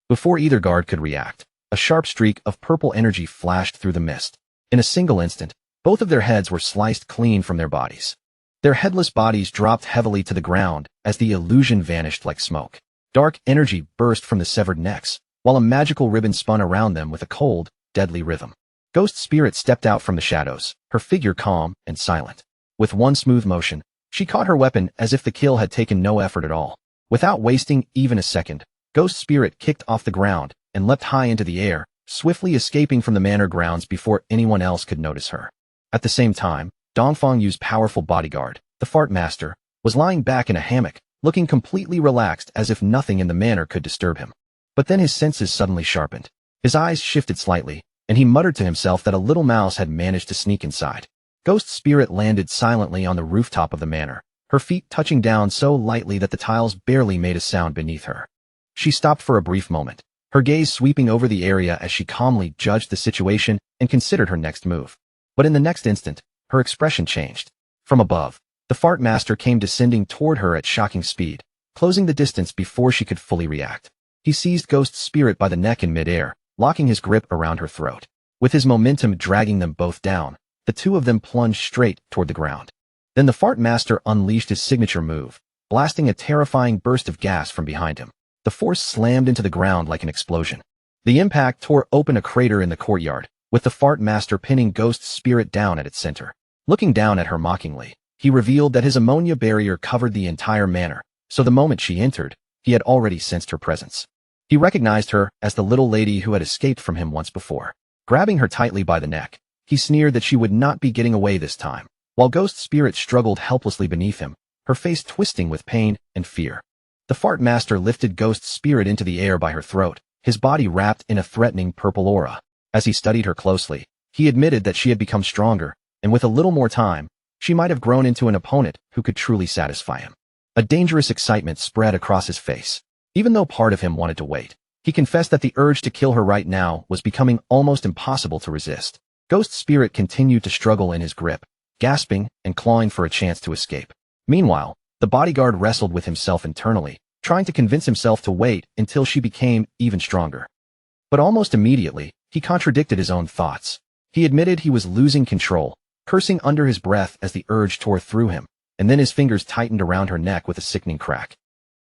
Before either guard could react, a sharp streak of purple energy flashed through the mist. In a single instant, both of their heads were sliced clean from their bodies. Their headless bodies dropped heavily to the ground as the illusion vanished like smoke. Dark energy burst from the severed necks, while a magical ribbon spun around them with a cold, deadly rhythm. Ghost Spirit stepped out from the shadows, her figure calm and silent. With one smooth motion, she caught her weapon as if the kill had taken no effort at all. Without wasting even a second, Ghost Spirit kicked off the ground and leapt high into the air, swiftly escaping from the manor grounds before anyone else could notice her. At the same time, Dongfang Yu's powerful bodyguard, the Fart Master, was lying back in a hammock, looking completely relaxed as if nothing in the manor could disturb him. But then his senses suddenly sharpened. His eyes shifted slightly, and he muttered to himself that a little mouse had managed to sneak inside. Ghost Spirit landed silently on the rooftop of the manor, her feet touching down so lightly that the tiles barely made a sound beneath her. She stopped for a brief moment, her gaze sweeping over the area as she calmly judged the situation and considered her next move. But in the next instant, her expression changed. From above, the Fart Master came descending toward her at shocking speed, closing the distance before she could fully react. He seized Ghost Spirit by the neck in midair, locking his grip around her throat. With his momentum dragging them both down, the 2 of them plunged straight toward the ground. Then the Fart Master unleashed his signature move, blasting a terrifying burst of gas from behind him. The force slammed into the ground like an explosion. The impact tore open a crater in the courtyard, with the Fart Master pinning Ghost Spirit down at its center. Looking down at her mockingly, he revealed that his ammonia barrier covered the entire manor, so the moment she entered, he had already sensed her presence. He recognized her as the little lady who had escaped from him once before. Grabbing her tightly by the neck, he sneered that she would not be getting away this time, while Ghost Spirit struggled helplessly beneath him, her face twisting with pain and fear. The Fart Master lifted Ghost Spirit into the air by her throat, his body wrapped in a threatening purple aura. As he studied her closely, he admitted that she had become stronger, and with a little more time, she might have grown into an opponent who could truly satisfy him. A dangerous excitement spread across his face. Even though part of him wanted to wait, he confessed that the urge to kill her right now was becoming almost impossible to resist. Ghost Spirit continued to struggle in his grip, gasping and clawing for a chance to escape. Meanwhile, the bodyguard wrestled with himself internally, trying to convince himself to wait until she became even stronger. But almost immediately, he contradicted his own thoughts. He admitted he was losing control, cursing under his breath as the urge tore through him, and then his fingers tightened around her neck with a sickening crack.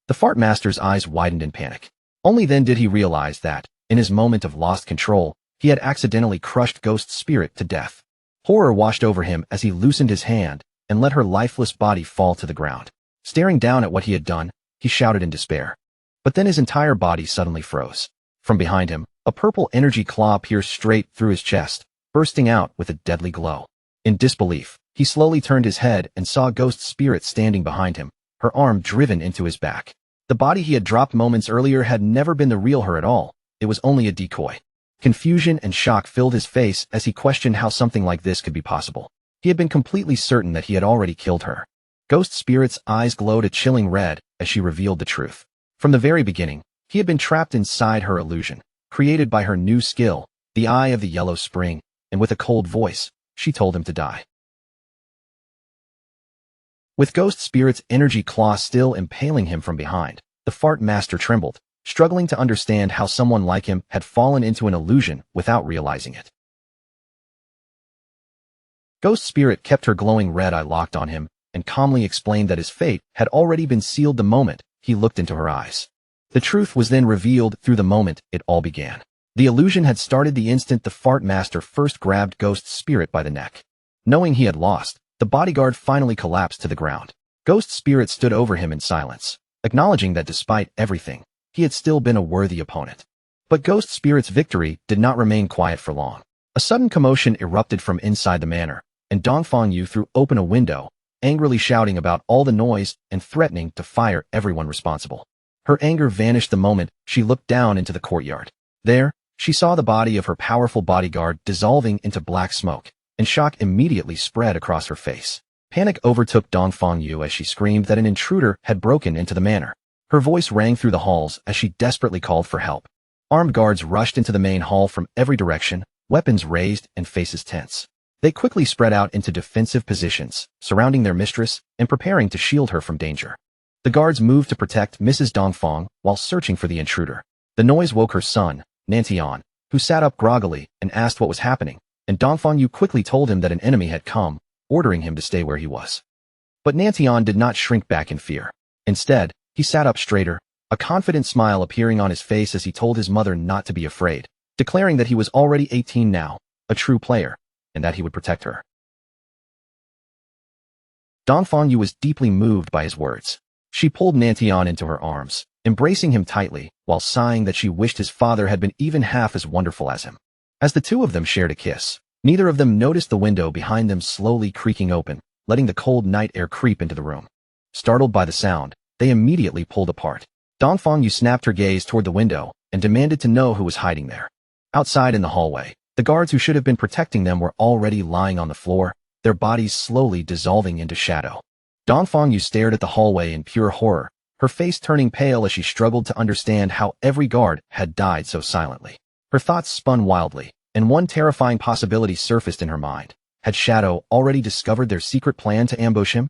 The Fart Master's eyes widened in panic. Only then did he realize that, in his moment of lost control, he had accidentally crushed Ghost Spirit to death. Horror washed over him as he loosened his hand and let her lifeless body fall to the ground. Staring down at what he had done, he shouted in despair. But then his entire body suddenly froze. From behind him, a purple energy claw pierced straight through his chest, bursting out with a deadly glow. In disbelief, he slowly turned his head and saw Ghost Spirit standing behind him, her arm driven into his back. The body he had dropped moments earlier had never been the real her at all. It was only a decoy. Confusion and shock filled his face as he questioned how something like this could be possible. He had been completely certain that he had already killed her. Ghost Spirit's eyes glowed a chilling red as she revealed the truth. From the very beginning, he had been trapped inside her illusion, created by her new skill, the Eye of the Yellow Spring, and with a cold voice, she told him to die. With Ghost Spirit's energy claw still impaling him from behind, the Fart Master trembled, struggling to understand how someone like him had fallen into an illusion without realizing it. Ghost Spirit kept her glowing red eye locked on him and calmly explained that his fate had already been sealed the moment he looked into her eyes. The truth was then revealed through the moment it all began. The illusion had started the instant the Fart Master first grabbed Ghost Spirit by the neck. Knowing he had lost, the bodyguard finally collapsed to the ground. Ghost Spirit stood over him in silence, acknowledging that despite everything, he had still been a worthy opponent. But Ghost Spirit's victory did not remain quiet for long. A sudden commotion erupted from inside the manor, and Dongfang Yu threw open a window, angrily shouting about all the noise and threatening to fire everyone responsible. Her anger vanished the moment she looked down into the courtyard. There, she saw the body of her powerful bodyguard dissolving into black smoke, and shock immediately spread across her face. Panic overtook Dongfang Yu as she screamed that an intruder had broken into the manor. Her voice rang through the halls as she desperately called for help. Armed guards rushed into the main hall from every direction, weapons raised and faces tense. They quickly spread out into defensive positions, surrounding their mistress and preparing to shield her from danger. The guards moved to protect Mrs. Dongfang while searching for the intruder. The noise woke her son, Nantian, who sat up groggily and asked what was happening, and Dongfang Yu quickly told him that an enemy had come, ordering him to stay where he was. But Nantian did not shrink back in fear. Instead, he sat up straighter, a confident smile appearing on his face as he told his mother not to be afraid, declaring that he was already 18 now, a true player, and that he would protect her. Dongfang Yu was deeply moved by his words. She pulled Nantian into her arms, embracing him tightly, while sighing that she wished his father had been even half as wonderful as him. As the two of them shared a kiss, neither of them noticed the window behind them slowly creaking open, letting the cold night air creep into the room. Startled by the sound, they immediately pulled apart. Dongfang Yu snapped her gaze toward the window and demanded to know who was hiding there. Outside in the hallway, the guards who should have been protecting them were already lying on the floor, their bodies slowly dissolving into shadow. Dongfang Yu stared at the hallway in pure horror, her face turning pale as she struggled to understand how every guard had died so silently. Her thoughts spun wildly, and one terrifying possibility surfaced in her mind. Had Shadow already discovered their secret plan to ambush him?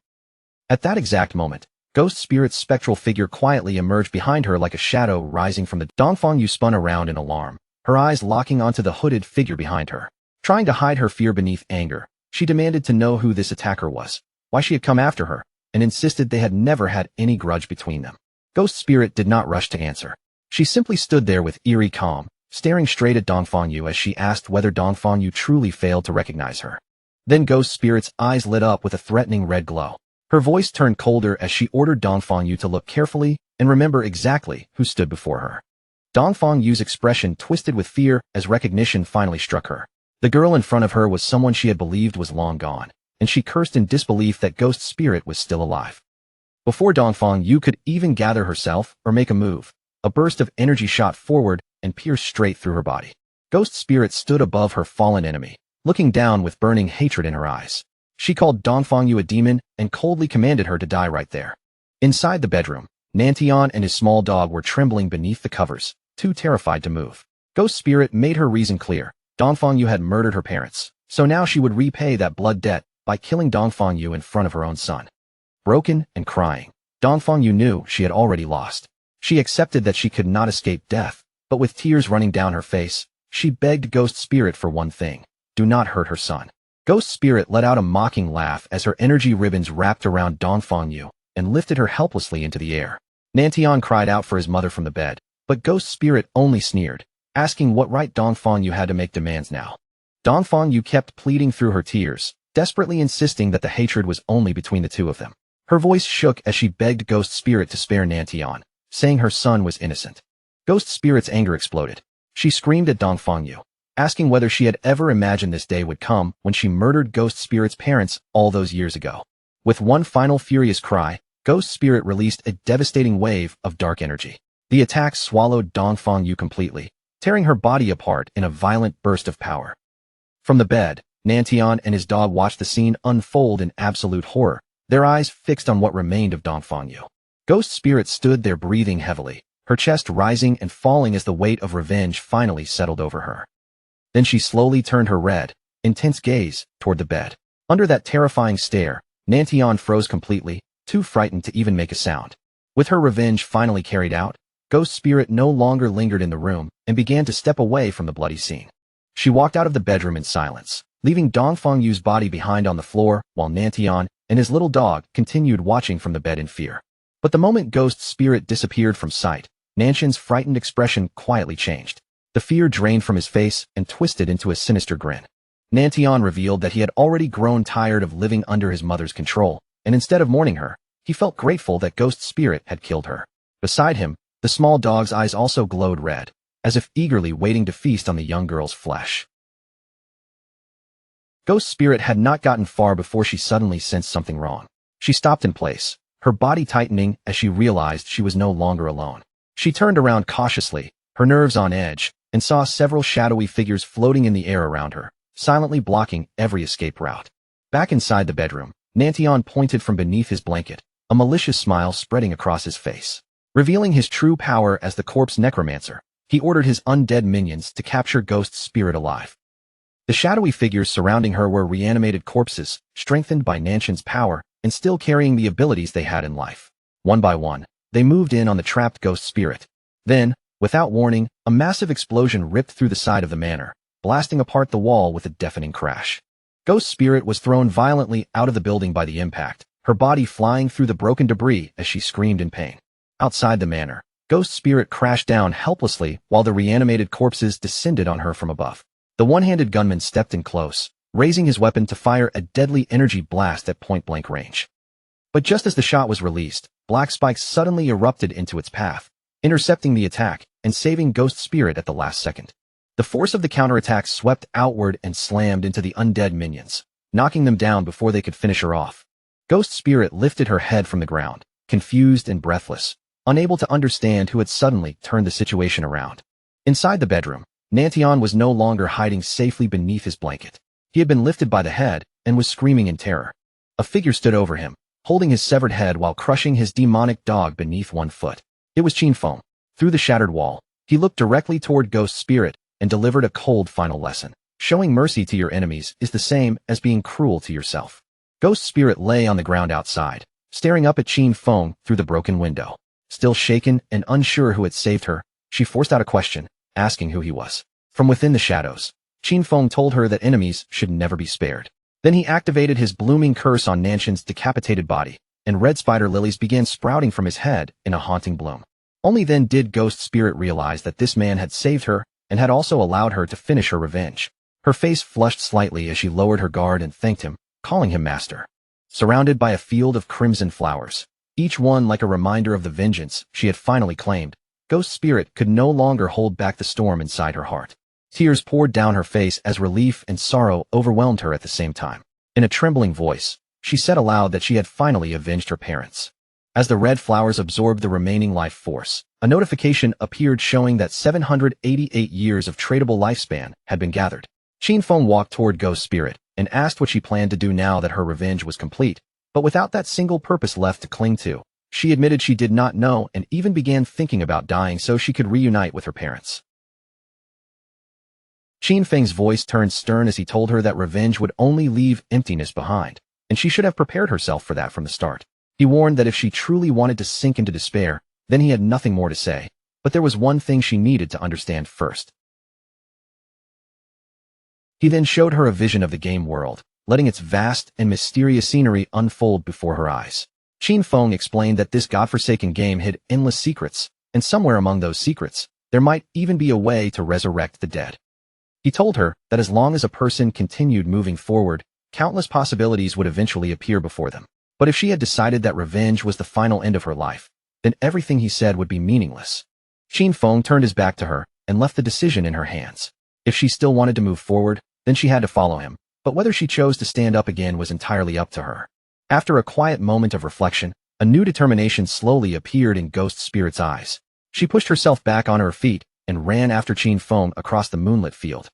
At that exact moment, Ghost Spirit's spectral figure quietly emerged behind her like a shadow rising from the Dongfang Yu spun around in alarm, her eyes locking onto the hooded figure behind her. Trying to hide her fear beneath anger, she demanded to know who this attacker was, why she had come after her, and insisted they had never had any grudge between them. Ghost Spirit did not rush to answer. She simply stood there with eerie calm, staring straight at Dongfang Yu as she asked whether Dongfang Yu truly failed to recognize her. Then Ghost Spirit's eyes lit up with a threatening red glow. Her voice turned colder as she ordered Dongfang Yu to look carefully and remember exactly who stood before her. Dongfang Yu's expression twisted with fear as recognition finally struck her. The girl in front of her was someone she had believed was long gone, and she cursed in disbelief that Ghost Spirit was still alive. Before Dongfang Yu could even gather herself or make a move, a burst of energy shot forward and pierced straight through her body. Ghost Spirit stood above her fallen enemy, looking down with burning hatred in her eyes. She called Dongfang Yu a demon and coldly commanded her to die right there. Inside the bedroom, Nantian and his small dog were trembling beneath the covers, too terrified to move. Ghost Spirit made her reason clear. Dongfang Yu had murdered her parents, so now she would repay that blood debt by killing Dongfang Yu in front of her own son. Broken and crying, Dongfang Yu knew she had already lost. She accepted that she could not escape death, but with tears running down her face, she begged Ghost Spirit for one thing: do not hurt her son. Ghost Spirit let out a mocking laugh as her energy ribbons wrapped around Dongfang Yu and lifted her helplessly into the air. Nantian cried out for his mother from the bed, but Ghost Spirit only sneered, asking what right Dongfang Yu had to make demands now. Dongfang Yu kept pleading through her tears, desperately insisting that the hatred was only between the two of them. Her voice shook as she begged Ghost Spirit to spare Nantian, saying her son was innocent. Ghost Spirit's anger exploded. She screamed at Dongfangyu, asking whether she had ever imagined this day would come when she murdered Ghost Spirit's parents all those years ago. With one final furious cry, Ghost Spirit released a devastating wave of dark energy. The attack swallowed Dongfangyu completely, tearing her body apart in a violent burst of power. From the bed, Nantian and his dog watched the scene unfold in absolute horror, their eyes fixed on what remained of Dongfangyu. Ghost Spirit stood there breathing heavily, her chest rising and falling as the weight of revenge finally settled over her. Then she slowly turned her red, intense gaze toward the bed. Under that terrifying stare, Nantian froze completely, too frightened to even make a sound. With her revenge finally carried out, Ghost Spirit no longer lingered in the room and began to step away from the bloody scene. She walked out of the bedroom in silence, leaving Dongfangyu's body behind on the floor while Nantian and his little dog continued watching from the bed in fear. But the moment Ghost Spirit disappeared from sight, Nanshan's frightened expression quietly changed. The fear drained from his face and twisted into a sinister grin. Nantian revealed that he had already grown tired of living under his mother's control, and instead of mourning her, he felt grateful that Ghost Spirit had killed her. Beside him, the small dog's eyes also glowed red, as if eagerly waiting to feast on the young girl's flesh. Ghost Spirit had not gotten far before she suddenly sensed something wrong. She stopped in place, her body tightening as she realized she was no longer alone. She turned around cautiously, her nerves on edge, and saw several shadowy figures floating in the air around her, silently blocking every escape route. Back inside the bedroom, Nantian pointed from beneath his blanket, a malicious smile spreading across his face. Revealing his true power as the corpse necromancer, he ordered his undead minions to capture Ghost Spirit alive. The shadowy figures surrounding her were reanimated corpses, strengthened by Nanshan's power and still carrying the abilities they had in life. One by one, they moved in on the trapped Ghost Spirit. Then, without warning, a massive explosion ripped through the side of the manor, blasting apart the wall with a deafening crash. Ghost Spirit was thrown violently out of the building by the impact, her body flying through the broken debris as she screamed in pain. Outside the manor, Ghost Spirit crashed down helplessly while the reanimated corpses descended on her from above. The one-handed gunman stepped in close, raising his weapon to fire a deadly energy blast at point-blank range. But just as the shot was released, black spikes suddenly erupted into its path, intercepting the attack and saving Ghost Spirit at the last second. The force of the counterattack swept outward and slammed into the undead minions, knocking them down before they could finish her off. Ghost Spirit lifted her head from the ground, confused and breathless, unable to understand who had suddenly turned the situation around. Inside the bedroom, Nantian was no longer hiding safely beneath his blanket. He had been lifted by the head and was screaming in terror. A figure stood over him, holding his severed head while crushing his demonic dog beneath one foot. It was Qinfeng. Through the shattered wall, he looked directly toward Ghost Spirit and delivered a cold final lesson. Showing mercy to your enemies is the same as being cruel to yourself. Ghost Spirit lay on the ground outside, staring up at Qinfeng through the broken window. Still shaken and unsure who had saved her, she forced out a question, asking who he was. From within the shadows, Qinfeng told her that enemies should never be spared. Then he activated his blooming curse on Nanshan's decapitated body, and red spider lilies began sprouting from his head in a haunting bloom. Only then did Ghost Spirit realize that this man had saved her and had also allowed her to finish her revenge. Her face flushed slightly as she lowered her guard and thanked him, calling him master. Surrounded by a field of crimson flowers, each one like a reminder of the vengeance she had finally claimed, Ghost Spirit could no longer hold back the storm inside her heart. Tears poured down her face as relief and sorrow overwhelmed her at the same time. In a trembling voice, she said aloud that she had finally avenged her parents. As the red flowers absorbed the remaining life force, a notification appeared showing that 788 years of tradable lifespan had been gathered. Qinfeng walked toward Ghost Spirit and asked what she planned to do now that her revenge was complete. But without that single purpose left to cling to, she admitted she did not know and even began thinking about dying so she could reunite with her parents. Qinfeng's voice turned stern as he told her that revenge would only leave emptiness behind, and she should have prepared herself for that from the start. He warned that if she truly wanted to sink into despair, then he had nothing more to say, but there was one thing she needed to understand first. He then showed her a vision of the game world, letting its vast and mysterious scenery unfold before her eyes. Qinfeng explained that this godforsaken game hid endless secrets, and somewhere among those secrets, there might even be a way to resurrect the dead. He told her that as long as a person continued moving forward, countless possibilities would eventually appear before them. But if she had decided that revenge was the final end of her life, then everything he said would be meaningless. Qinfeng turned his back to her, and left the decision in her hands. If she still wanted to move forward, then she had to follow him, but whether she chose to stand up again was entirely up to her. After a quiet moment of reflection, a new determination slowly appeared in Ghost Spirit's eyes. She pushed herself back on her feet and ran after Qin Feng across the moonlit field.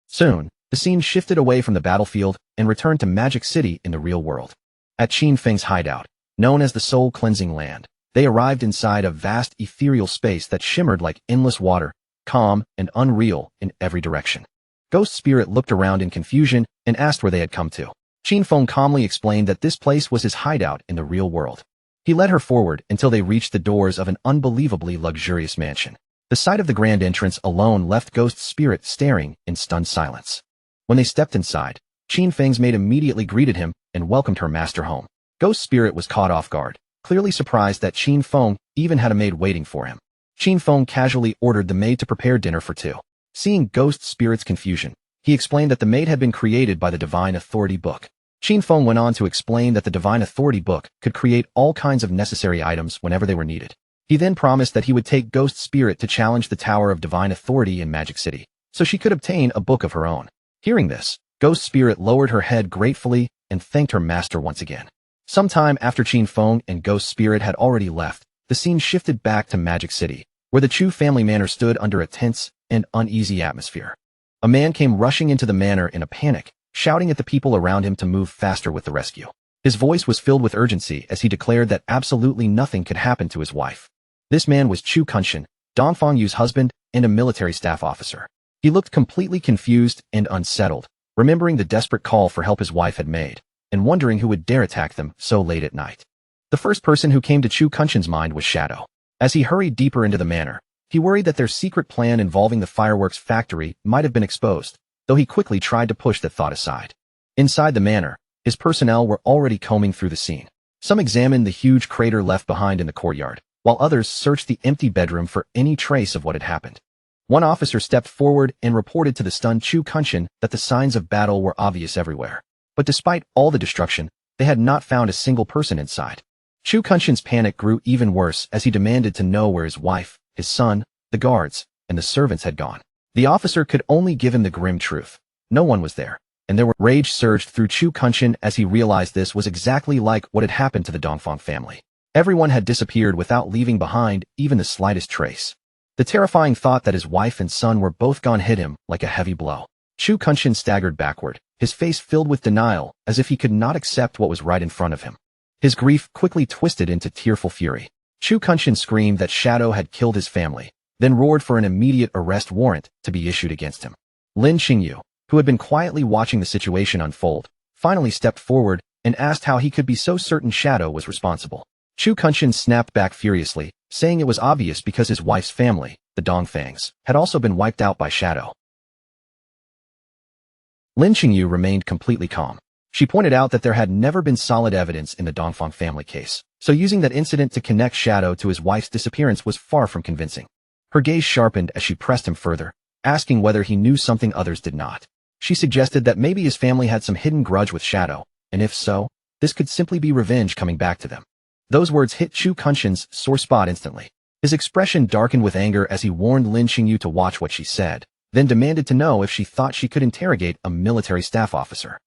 Soon, the scene shifted away from the battlefield and returned to Magic City in the real world. At Qin Feng's hideout, known as the Soul Cleansing Land, they arrived inside a vast ethereal space that shimmered like endless water, calm and unreal in every direction. Ghost Spirit looked around in confusion and asked where they had come to. Qin Feng calmly explained that this place was his hideout in the real world. He led her forward until they reached the doors of an unbelievably luxurious mansion. The sight of the grand entrance alone left Ghost Spirit staring in stunned silence. When they stepped inside, Qin Feng's maid immediately greeted him and welcomed her master home. Ghost Spirit was caught off guard, clearly surprised that Qin Feng even had a maid waiting for him. Qin Feng casually ordered the maid to prepare dinner for two. Seeing Ghost Spirit's confusion, he explained that the maid had been created by the Divine Authority book. Qin Feng went on to explain that the Divine Authority book could create all kinds of necessary items whenever they were needed. He then promised that he would take Ghost Spirit to challenge the Tower of Divine Authority in Magic City, so she could obtain a book of her own. Hearing this, Ghost Spirit lowered her head gratefully and thanked her master once again. Sometime after Qin Feng and Ghost Spirit had already left, the scene shifted back to Magic City, where the Chu family manor stood under a tense and uneasy atmosphere. A man came rushing into the manor in a panic, shouting at the people around him to move faster with the rescue. His voice was filled with urgency as he declared that absolutely nothing could happen to his wife. This man was Chu Kunshan, Dongfang Yu's husband and a military staff officer. He looked completely confused and unsettled, remembering the desperate call for help his wife had made, and wondering who would dare attack them so late at night. The first person who came to Chu Kunshan's mind was Shadow. As he hurried deeper into the manor, he worried that their secret plan involving the fireworks factory might have been exposed, though he quickly tried to push that thought aside. Inside the manor, his personnel were already combing through the scene. Some examined the huge crater left behind in the courtyard, while others searched the empty bedroom for any trace of what had happened. One officer stepped forward and reported to the stunned Chu Kunshan that the signs of battle were obvious everywhere. But despite all the destruction, they had not found a single person inside. Chu Kunshan's panic grew even worse as he demanded to know where his wife, his son, the guards, and the servants had gone. The officer could only give him the grim truth. No one was there, and rage surged through Chu Kunshan as he realized this was exactly like what had happened to the Dongfang family. Everyone had disappeared without leaving behind even the slightest trace. The terrifying thought that his wife and son were both gone hit him like a heavy blow. Chu Kunshan staggered backward, his face filled with denial as if he could not accept what was right in front of him. His grief quickly twisted into tearful fury. Chu Kunshan screamed that Shadow had killed his family, then roared for an immediate arrest warrant to be issued against him. Lin Qingyu, who had been quietly watching the situation unfold, finally stepped forward and asked how he could be so certain Shadow was responsible. Chu Kunshan snapped back furiously, saying it was obvious because his wife's family, the Dongfangs, had also been wiped out by Shadow. Lin Qingyu remained completely calm. She pointed out that there had never been solid evidence in the Dongfang family case, so using that incident to connect Shadow to his wife's disappearance was far from convincing. Her gaze sharpened as she pressed him further, asking whether he knew something others did not. She suggested that maybe his family had some hidden grudge with Shadow, and if so, this could simply be revenge coming back to them. Those words hit Chu Kunshan's sore spot instantly. His expression darkened with anger as he warned Lin Qingyu to watch what she said, then demanded to know if she thought she could interrogate a military staff officer.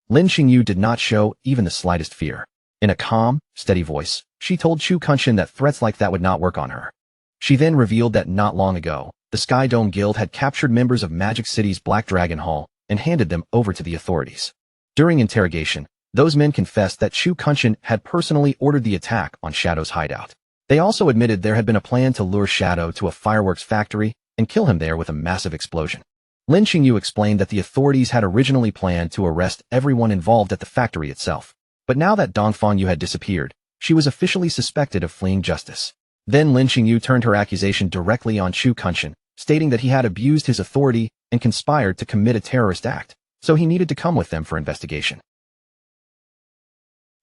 Lin Qingyu did not show even the slightest fear. In a calm, steady voice, she told Chu Kunshan that threats like that would not work on her. She then revealed that not long ago, the Sky Dome Guild had captured members of Magic City's Black Dragon Hall and handed them over to the authorities. During interrogation, those men confessed that Chu Kunshan had personally ordered the attack on Shadow's hideout. They also admitted there had been a plan to lure Shadow to a fireworks factory and kill him there with a massive explosion. Lin Qingyu explained that the authorities had originally planned to arrest everyone involved at the factory itself. But now that Dongfang Yu had disappeared, she was officially suspected of fleeing justice. Then Lin Qingyu turned her accusation directly on Chu Kunshan, stating that he had abused his authority and conspired to commit a terrorist act, so he needed to come with them for investigation.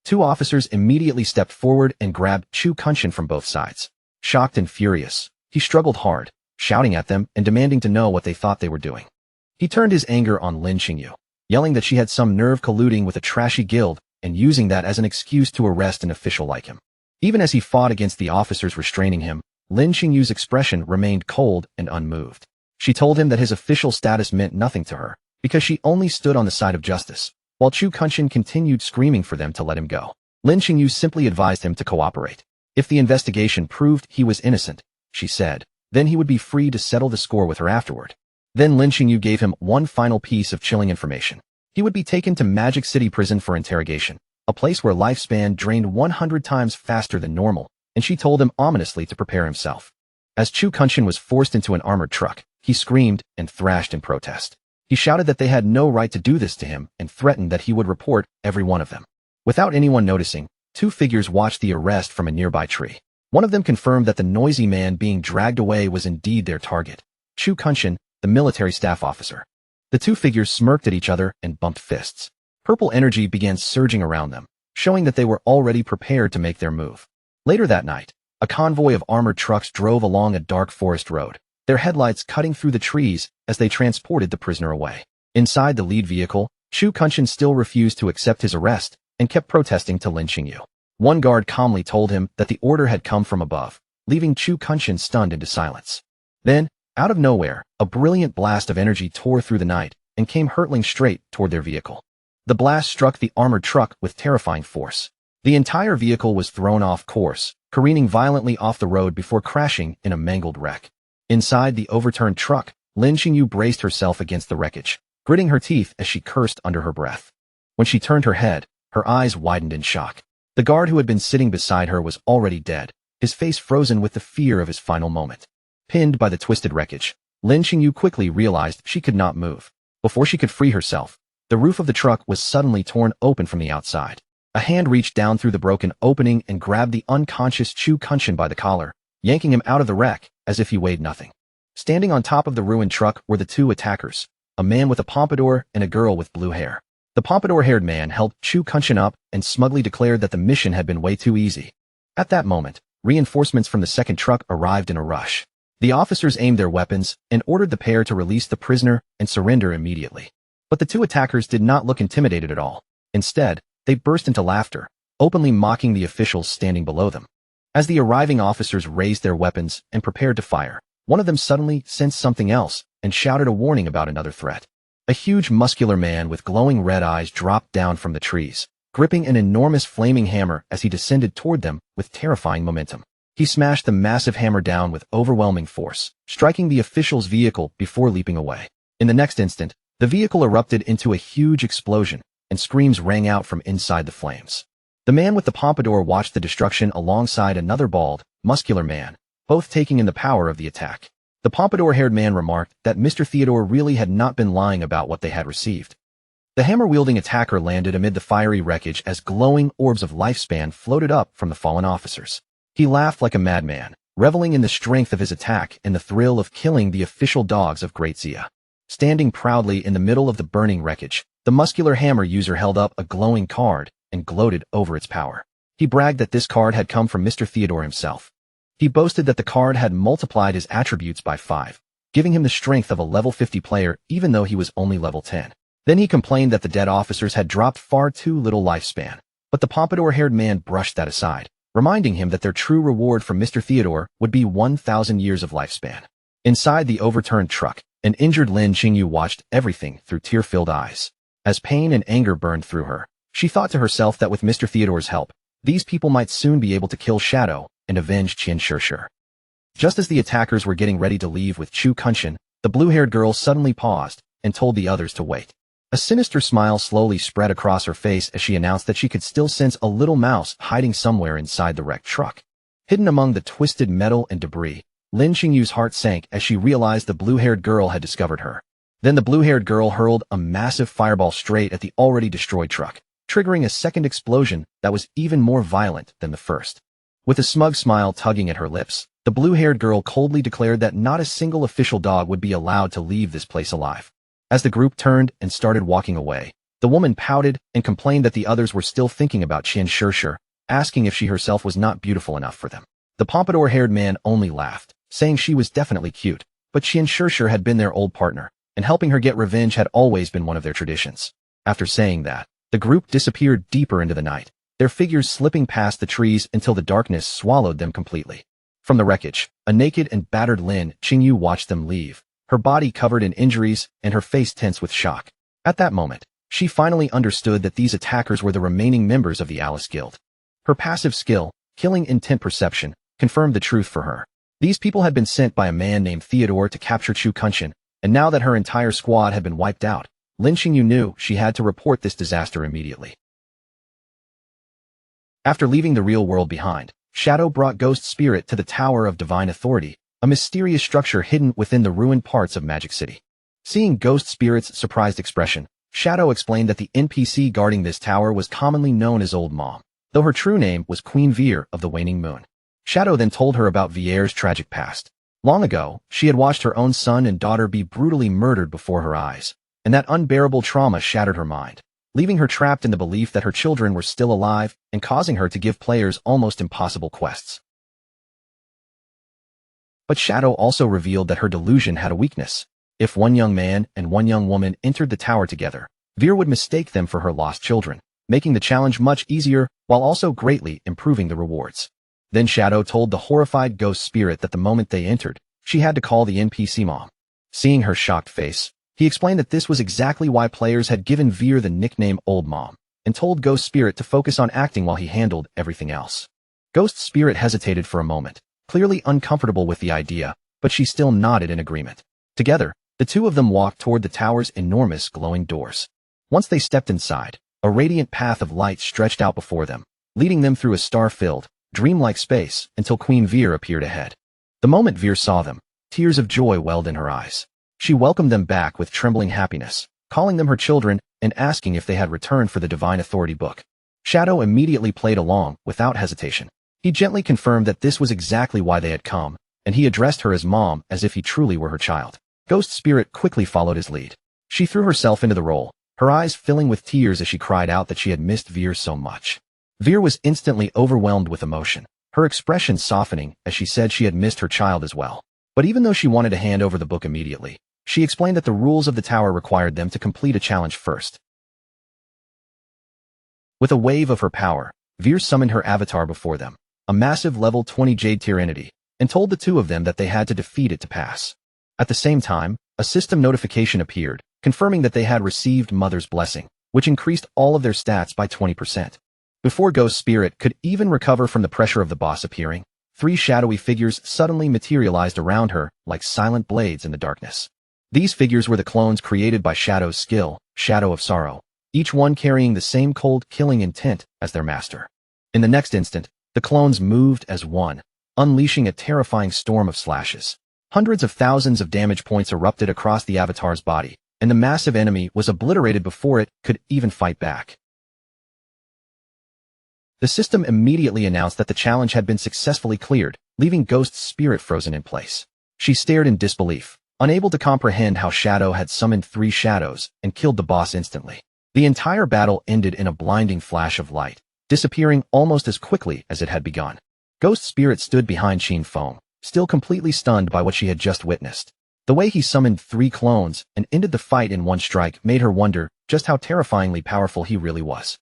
Two officers immediately stepped forward and grabbed Chu Kunshan from both sides. Shocked and furious, he struggled hard, shouting at them and demanding to know what they thought they were doing. He turned his anger on Lin Qingyu, yelling that she had some nerve colluding with a trashy guild and using that as an excuse to arrest an official like him. Even as he fought against the officers restraining him, Lin Xingyu's expression remained cold and unmoved. She told him that his official status meant nothing to her, because she only stood on the side of justice, while Chu Kunshin continued screaming for them to let him go. Lin Xingyu simply advised him to cooperate. If the investigation proved he was innocent, she said, then he would be free to settle the score with her afterward. Then Lin Xingyu gave him one final piece of chilling information. He would be taken to Magic City Prison for interrogation, a place where lifespan drained 100 times faster than normal, and she told him ominously to prepare himself. As Chu Kunshin was forced into an armored truck, he screamed and thrashed in protest. He shouted that they had no right to do this to him and threatened that he would report every one of them. Without anyone noticing, two figures watched the arrest from a nearby tree. One of them confirmed that the noisy man being dragged away was indeed their target, Chu Kunshin, the military staff officer. The two figures smirked at each other and bumped fists. Purple energy began surging around them, showing that they were already prepared to make their move. Later that night, a convoy of armored trucks drove along a dark forest road, their headlights cutting through the trees as they transported the prisoner away. Inside the lead vehicle, Chu Kunshin still refused to accept his arrest and kept protesting to Lin Xingyu. One guard calmly told him that the order had come from above, leaving Chu Kunshin stunned into silence. Then, out of nowhere, a brilliant blast of energy tore through the night and came hurtling straight toward their vehicle. The blast struck the armored truck with terrifying force. The entire vehicle was thrown off course, careening violently off the road before crashing in a mangled wreck. Inside the overturned truck, Lin Xingyu braced herself against the wreckage, gritting her teeth as she cursed under her breath. When she turned her head, her eyes widened in shock. The guard who had been sitting beside her was already dead, his face frozen with the fear of his final moment. Pinned by the twisted wreckage, Lin Xingyu quickly realized she could not move. Before she could free herself, the roof of the truck was suddenly torn open from the outside. A hand reached down through the broken opening and grabbed the unconscious Chu Kunshin by the collar, yanking him out of the wreck as if he weighed nothing. Standing on top of the ruined truck were the two attackers, a man with a pompadour and a girl with blue hair. The pompadour-haired man helped Chu Kunshin up and smugly declared that the mission had been way too easy. At that moment, reinforcements from the second truck arrived in a rush. The officers aimed their weapons and ordered the pair to release the prisoner and surrender immediately. But the two attackers did not look intimidated at all. Instead, they burst into laughter, openly mocking the officials standing below them. As the arriving officers raised their weapons and prepared to fire, one of them suddenly sensed something else and shouted a warning about another threat. A huge muscular man with glowing red eyes dropped down from the trees, gripping an enormous flaming hammer as he descended toward them with terrifying momentum. He smashed the massive hammer down with overwhelming force, striking the official's vehicle before leaping away. In the next instant, the vehicle erupted into a huge explosion, and screams rang out from inside the flames. The man with the pompadour watched the destruction alongside another bald, muscular man, both taking in the power of the attack. The pompadour-haired man remarked that Mr. Theodore really had not been lying about what they had received. The hammer-wielding attacker landed amid the fiery wreckage as glowing orbs of lifespan floated up from the fallen officers. He laughed like a madman, reveling in the strength of his attack and the thrill of killing the official dogs of Great Xia. Standing proudly in the middle of the burning wreckage, the muscular hammer user held up a glowing card and gloated over its power. He bragged that this card had come from Mr. Theodore himself. He boasted that the card had multiplied his attributes by 5, giving him the strength of a level 50 player even though he was only level 10. Then he complained that the dead officers had dropped far too little lifespan, but the pompadour-haired man brushed that aside, reminding him that their true reward from Mr. Theodore would be 1,000 years of lifespan. Inside the overturned truck, an injured Lin Xingyu watched everything through tear-filled eyes. As pain and anger burned through her, she thought to herself that with Mr. Theodore's help, these people might soon be able to kill Shadow and avenge Qian Shishir. Just as the attackers were getting ready to leave with Chu Kunshin, the blue-haired girl suddenly paused and told the others to wait. A sinister smile slowly spread across her face as she announced that she could still sense a little mouse hiding somewhere inside the wrecked truck. Hidden among the twisted metal and debris, Lin Xingyu's heart sank as she realized the blue-haired girl had discovered her. Then the blue-haired girl hurled a massive fireball straight at the already destroyed truck, triggering a second explosion that was even more violent than the first. With a smug smile tugging at her lips, the blue-haired girl coldly declared that not a single official dog would be allowed to leave this place alive. As the group turned and started walking away, the woman pouted and complained that the others were still thinking about Qian Shishir, asking if she herself was not beautiful enough for them. The pompadour-haired man only laughed, saying she was definitely cute, but Qian Shishir had been their old partner, and helping her get revenge had always been one of their traditions. After saying that, the group disappeared deeper into the night, their figures slipping past the trees until the darkness swallowed them completely. From the wreckage, a naked and battered Lin Qingyu watched them leave, her body covered in injuries and her face tense with shock. At that moment, she finally understood that these attackers were the remaining members of the Alice Guild. Her passive skill, killing intent perception, confirmed the truth for her. These people had been sent by a man named Theodore to capture Chu Kunshin, and now that her entire squad had been wiped out, Lin Qingyu knew she had to report this disaster immediately. After leaving the real world behind, Shadow brought Ghost Spirit to the Tower of Divine Authority, a mysterious structure hidden within the ruined parts of Magic City. Seeing Ghost Spirit's surprised expression, Shadow explained that the NPC guarding this tower was commonly known as Old Mom, though her true name was Queen Veer of the Waning Moon. Shadow then told her about Vier's tragic past. Long ago, she had watched her own son and daughter be brutally murdered before her eyes, and that unbearable trauma shattered her mind, leaving her trapped in the belief that her children were still alive and causing her to give players almost impossible quests. But Shadow also revealed that her delusion had a weakness. If one young man and one young woman entered the tower together, Veer would mistake them for her lost children, making the challenge much easier while also greatly improving the rewards. Then Shadow told the horrified Ghost Spirit that the moment they entered, she had to call the NPC mom. Seeing her shocked face, he explained that this was exactly why players had given Veer the nickname Old Mom, and told Ghost Spirit to focus on acting while he handled everything else. Ghost Spirit hesitated for a moment, clearly uncomfortable with the idea, but she still nodded in agreement. Together, the two of them walked toward the tower's enormous glowing doors. Once they stepped inside, a radiant path of light stretched out before them, leading them through a star-filled, dreamlike space until Queen Veer appeared ahead. The moment Veer saw them, tears of joy welled in her eyes. She welcomed them back with trembling happiness, calling them her children and asking if they had returned for the Divine Authority book. Shadow immediately played along without hesitation. He gently confirmed that this was exactly why they had come, and he addressed her as mom as if he truly were her child. Ghost Spirit quickly followed his lead. She threw herself into the role, her eyes filling with tears as she cried out that she had missed Veer so much. Veer was instantly overwhelmed with emotion, her expression softening as she said she had missed her child as well. But even though she wanted to hand over the book immediately, she explained that the rules of the tower required them to complete a challenge first. With a wave of her power, Veer summoned her avatar before them, a massive level 20 Jade tier entity, and told the two of them that they had to defeat it to pass. At the same time, a system notification appeared, confirming that they had received Mother's Blessing, which increased all of their stats by 20%. Before Ghost Spirit could even recover from the pressure of the boss appearing, 3 shadowy figures suddenly materialized around her like silent blades in the darkness. These figures were the clones created by Shadow's skill, Shadow of Sorrow, each one carrying the same cold killing intent as their master. In the next instant, the clones moved as one, unleashing a terrifying storm of slashes. Hundreds of thousands of damage points erupted across the avatar's body, and the massive enemy was obliterated before it could even fight back. The system immediately announced that the challenge had been successfully cleared, leaving Ghost Spirit frozen in place. She stared in disbelief, unable to comprehend how Shadow had summoned 3 shadows and killed the boss instantly. The entire battle ended in a blinding flash of light, disappearing almost as quickly as it had begun. Ghost Spirit stood behind Qin Feng, still completely stunned by what she had just witnessed. The way he summoned 3 clones and ended the fight in one strike made her wonder just how terrifyingly powerful he really was.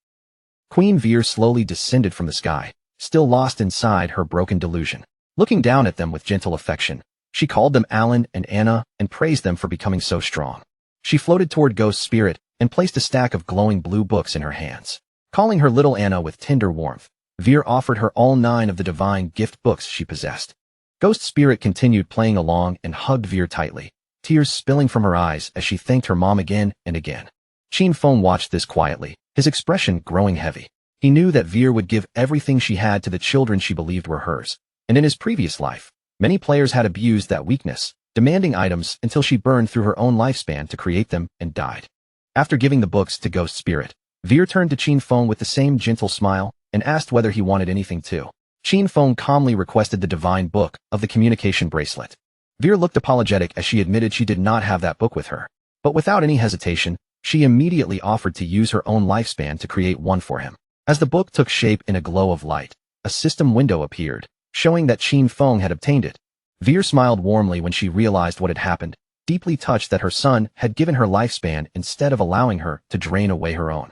Queen Veer slowly descended from the sky, still lost inside her broken delusion. Looking down at them with gentle affection, she called them Alan and Anna and praised them for becoming so strong. She floated toward Ghost Spirit and placed a stack of glowing blue books in her hands. Calling her little Anna with tender warmth, Veer offered her all 9 of the divine gift books she possessed. Ghost Spirit continued playing along and hugged Veer tightly, tears spilling from her eyes as she thanked her mom again and again. Qin Feng watched this quietly, his expression growing heavy. He knew that Veer would give everything she had to the children she believed were hers, and in his previous life, many players had abused that weakness, demanding items until she burned through her own lifespan to create them and died. After giving the books to Ghost Spirit, Veer turned to Qin Feng with the same gentle smile and asked whether he wanted anything too. Qin Feng calmly requested the divine book of the communication bracelet. Veer looked apologetic as she admitted she did not have that book with her, but without any hesitation, she immediately offered to use her own lifespan to create one for him. As the book took shape in a glow of light, a system window appeared, showing that Qin Feng had obtained it. Veer smiled warmly when she realized what had happened, deeply touched that her son had given her lifespan instead of allowing her to drain away her own.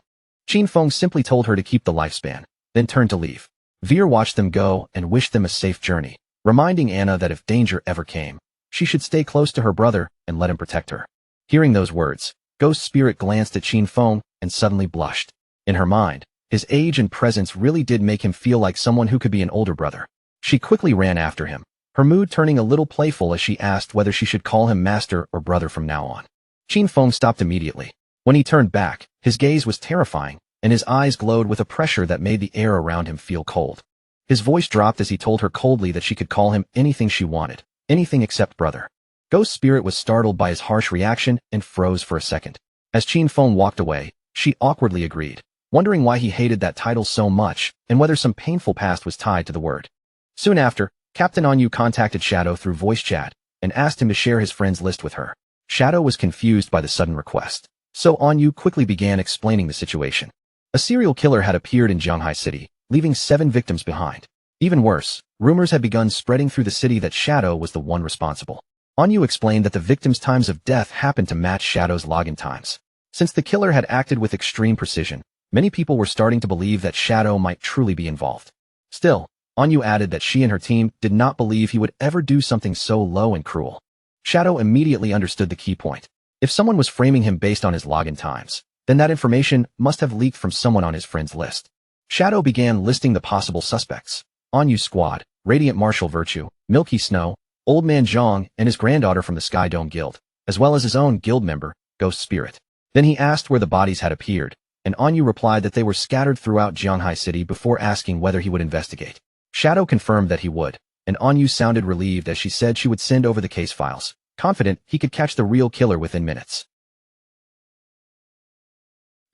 Qin Feng simply told her to keep the lifespan, then turned to leave. Veer watched them go and wished them a safe journey, reminding Anna that if danger ever came, she should stay close to her brother and let him protect her. Hearing those words, Ghost Spirit glanced at Qin Feng and suddenly blushed. In her mind, his age and presence really did make him feel like someone who could be an older brother. She quickly ran after him, her mood turning a little playful as she asked whether she should call him master or brother from now on. Qin Feng stopped immediately. When he turned back, his gaze was terrifying, and his eyes glowed with a pressure that made the air around him feel cold. His voice dropped as he told her coldly that she could call him anything she wanted, anything except brother. Ghost Spirit was startled by his harsh reaction and froze for a second. As Qin Feng walked away, she awkwardly agreed, wondering why he hated that title so much and whether some painful past was tied to the word. Soon after, Captain Anyu contacted Shadow through voice chat and asked him to share his friends list with her. Shadow was confused by the sudden request, so Anyu quickly began explaining the situation. A serial killer had appeared in Zhanghai City, leaving 7 victims behind. Even worse, rumors had begun spreading through the city that Shadow was the one responsible. Anyu explained that the victims' times of death happened to match Shadow's login times. Since the killer had acted with extreme precision, many people were starting to believe that Shadow might truly be involved. Still, Anyu added that she and her team did not believe he would ever do something so low and cruel. Shadow immediately understood the key point. If someone was framing him based on his login times, then that information must have leaked from someone on his friends list. Shadow began listing the possible suspects: Anyu's squad, Radiant Martial Virtue, Milky Snow, Old Man Zhang, and his granddaughter from the Sky Dome Guild, as well as his own guild member, Ghost Spirit. Then he asked where the bodies had appeared, and Anyu replied that they were scattered throughout Zhanghai City before asking whether he would investigate. Shadow confirmed that he would, and Anyu sounded relieved as she said she would send over the case files, confident he could catch the real killer within minutes.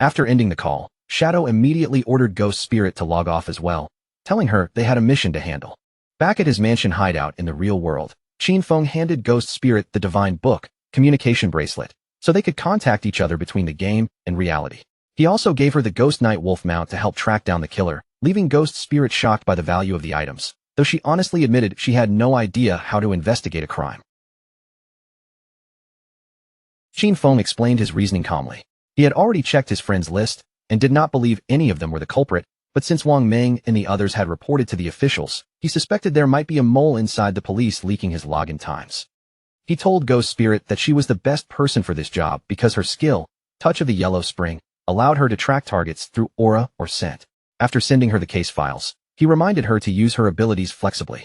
After ending the call, Shadow immediately ordered Ghost Spirit to log off as well, telling her they had a mission to handle. Back at his mansion hideout in the real world, Qin Feng handed Ghost Spirit the Divine Book, communication bracelet, so they could contact each other between the game and reality. He also gave her the Ghost Knight Wolf mount to help track down the killer, leaving Ghost Spirit shocked by the value of the items, though she honestly admitted she had no idea how to investigate a crime. Qin Feng explained his reasoning calmly. He had already checked his friends' list and did not believe any of them were the culprit, but since Wang Meng and the others had reported to the officials, he suspected there might be a mole inside the police leaking his login times. He told Ghost Spirit that she was the best person for this job because her skill, Touch of the Yellow Spring, allowed her to track targets through aura or scent. After sending her the case files, he reminded her to use her abilities flexibly.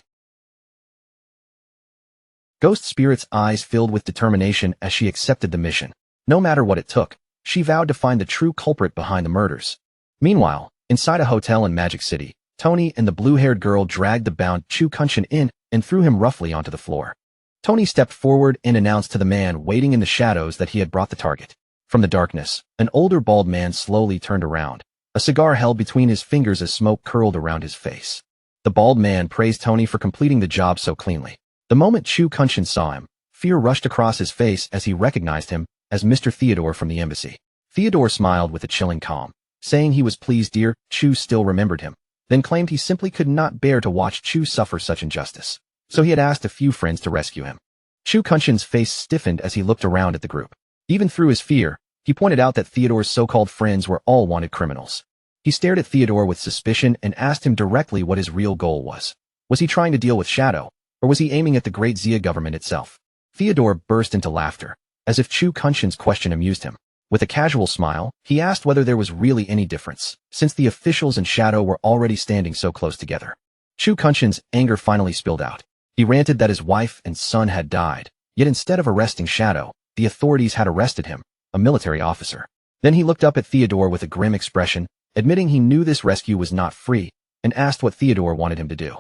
Ghost Spirit's eyes filled with determination as she accepted the mission. No matter what it took, she vowed to find the true culprit behind the murders. Meanwhile, inside a hotel in Magic City, Tony and the blue-haired girl dragged the bound Chu Kunshin in and threw him roughly onto the floor. Tony stepped forward and announced to the man waiting in the shadows that he had brought the target. From the darkness, an older bald man slowly turned around, a cigar held between his fingers as smoke curled around his face. The bald man praised Tony for completing the job so cleanly. The moment Chu Kunshin saw him, fear rushed across his face as he recognized him as Mr. Theodore from the embassy. Theodore smiled with a chilling calm, saying he was pleased dear Chu still remembered him, then claimed he simply could not bear to watch Chu suffer such injustice. So he had asked a few friends to rescue him. Chu Kunshin's face stiffened as he looked around at the group. Even through his fear, he pointed out that Theodore's so-called friends were all wanted criminals. He stared at Theodore with suspicion and asked him directly what his real goal was. Was he trying to deal with Shadow, or was he aiming at the Great Xia government itself? Theodore burst into laughter, as if Chu Kunshin's question amused him. With a casual smile, he asked whether there was really any difference, since the officials and Shadow were already standing so close together. Chu Kunshin's anger finally spilled out. He ranted that his wife and son had died, yet instead of arresting Shadow, the authorities had arrested him, a military officer. Then he looked up at Theodore with a grim expression, admitting he knew this rescue was not free, and asked what Theodore wanted him to do.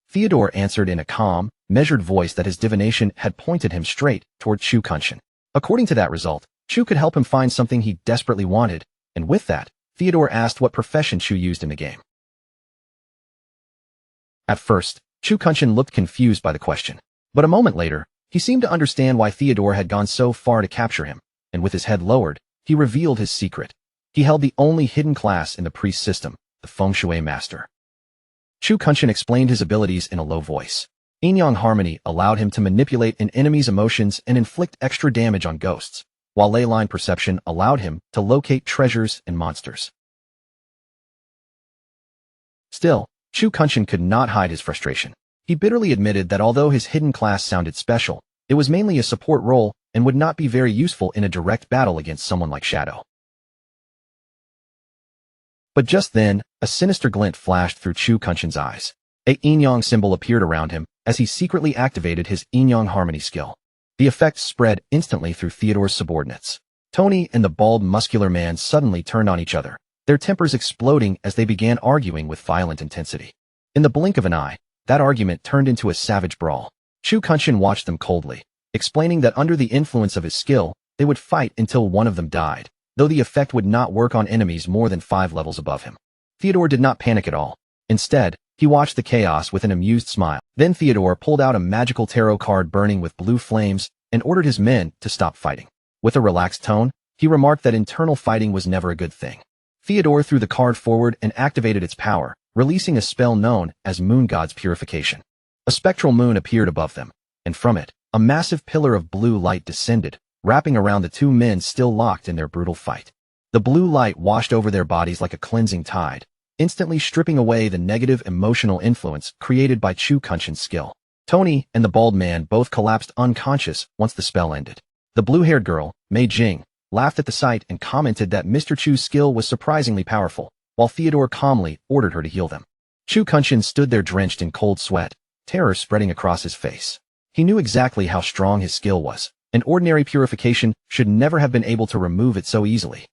Theodore answered in a calm, measured voice that his divination had pointed him straight toward Chu Kunshin. According to that result, Chu could help him find something he desperately wanted, and with that, Theodore asked what profession Chu used in the game. At first, Chu Kunshin looked confused by the question, but a moment later, he seemed to understand why Theodore had gone so far to capture him, and with his head lowered, he revealed his secret. He held the only hidden class in the priest system, the Feng Shui Master. Chu Kunshin explained his abilities in a low voice. Yin-Yang Harmony allowed him to manipulate an enemy's emotions and inflict extra damage on ghosts, while Leyline Perception allowed him to locate treasures and monsters. Still, Chu Kunshin could not hide his frustration. He bitterly admitted that although his hidden class sounded special, it was mainly a support role and would not be very useful in a direct battle against someone like Shadow. But just then, a sinister glint flashed through Chu Kunshin's eyes. A yin-yang symbol appeared around him as he secretly activated his yin-yang harmony skill. The effect spread instantly through Theodore's subordinates. Tony and the bald, muscular man suddenly turned on each other, their tempers exploding as they began arguing with violent intensity. In the blink of an eye, that argument turned into a savage brawl. Chu Kunshin watched them coldly, explaining that under the influence of his skill, they would fight until one of them died, though the effect would not work on enemies more than 5 levels above him. Theodore did not panic at all. Instead, he watched the chaos with an amused smile. Then Theodore pulled out a magical tarot card burning with blue flames and ordered his men to stop fighting. With a relaxed tone, he remarked that internal fighting was never a good thing. Theodore threw the card forward and activated its power, releasing a spell known as Moon God's Purification. A spectral moon appeared above them, and from it, a massive pillar of blue light descended, wrapping around the 2 men still locked in their brutal fight. The blue light washed over their bodies like a cleansing tide, instantly stripping away the negative emotional influence created by Chu Kunshin's skill. Tony and the bald man both collapsed unconscious once the spell ended. The blue-haired girl, Mei Jing, laughed at the sight and commented that Mr. Chu's skill was surprisingly powerful, while Theodore calmly ordered her to heal them. Chu Kunshin stood there drenched in cold sweat, terror spreading across his face. He knew exactly how strong his skill was, and ordinary purification should never have been able to remove it so easily.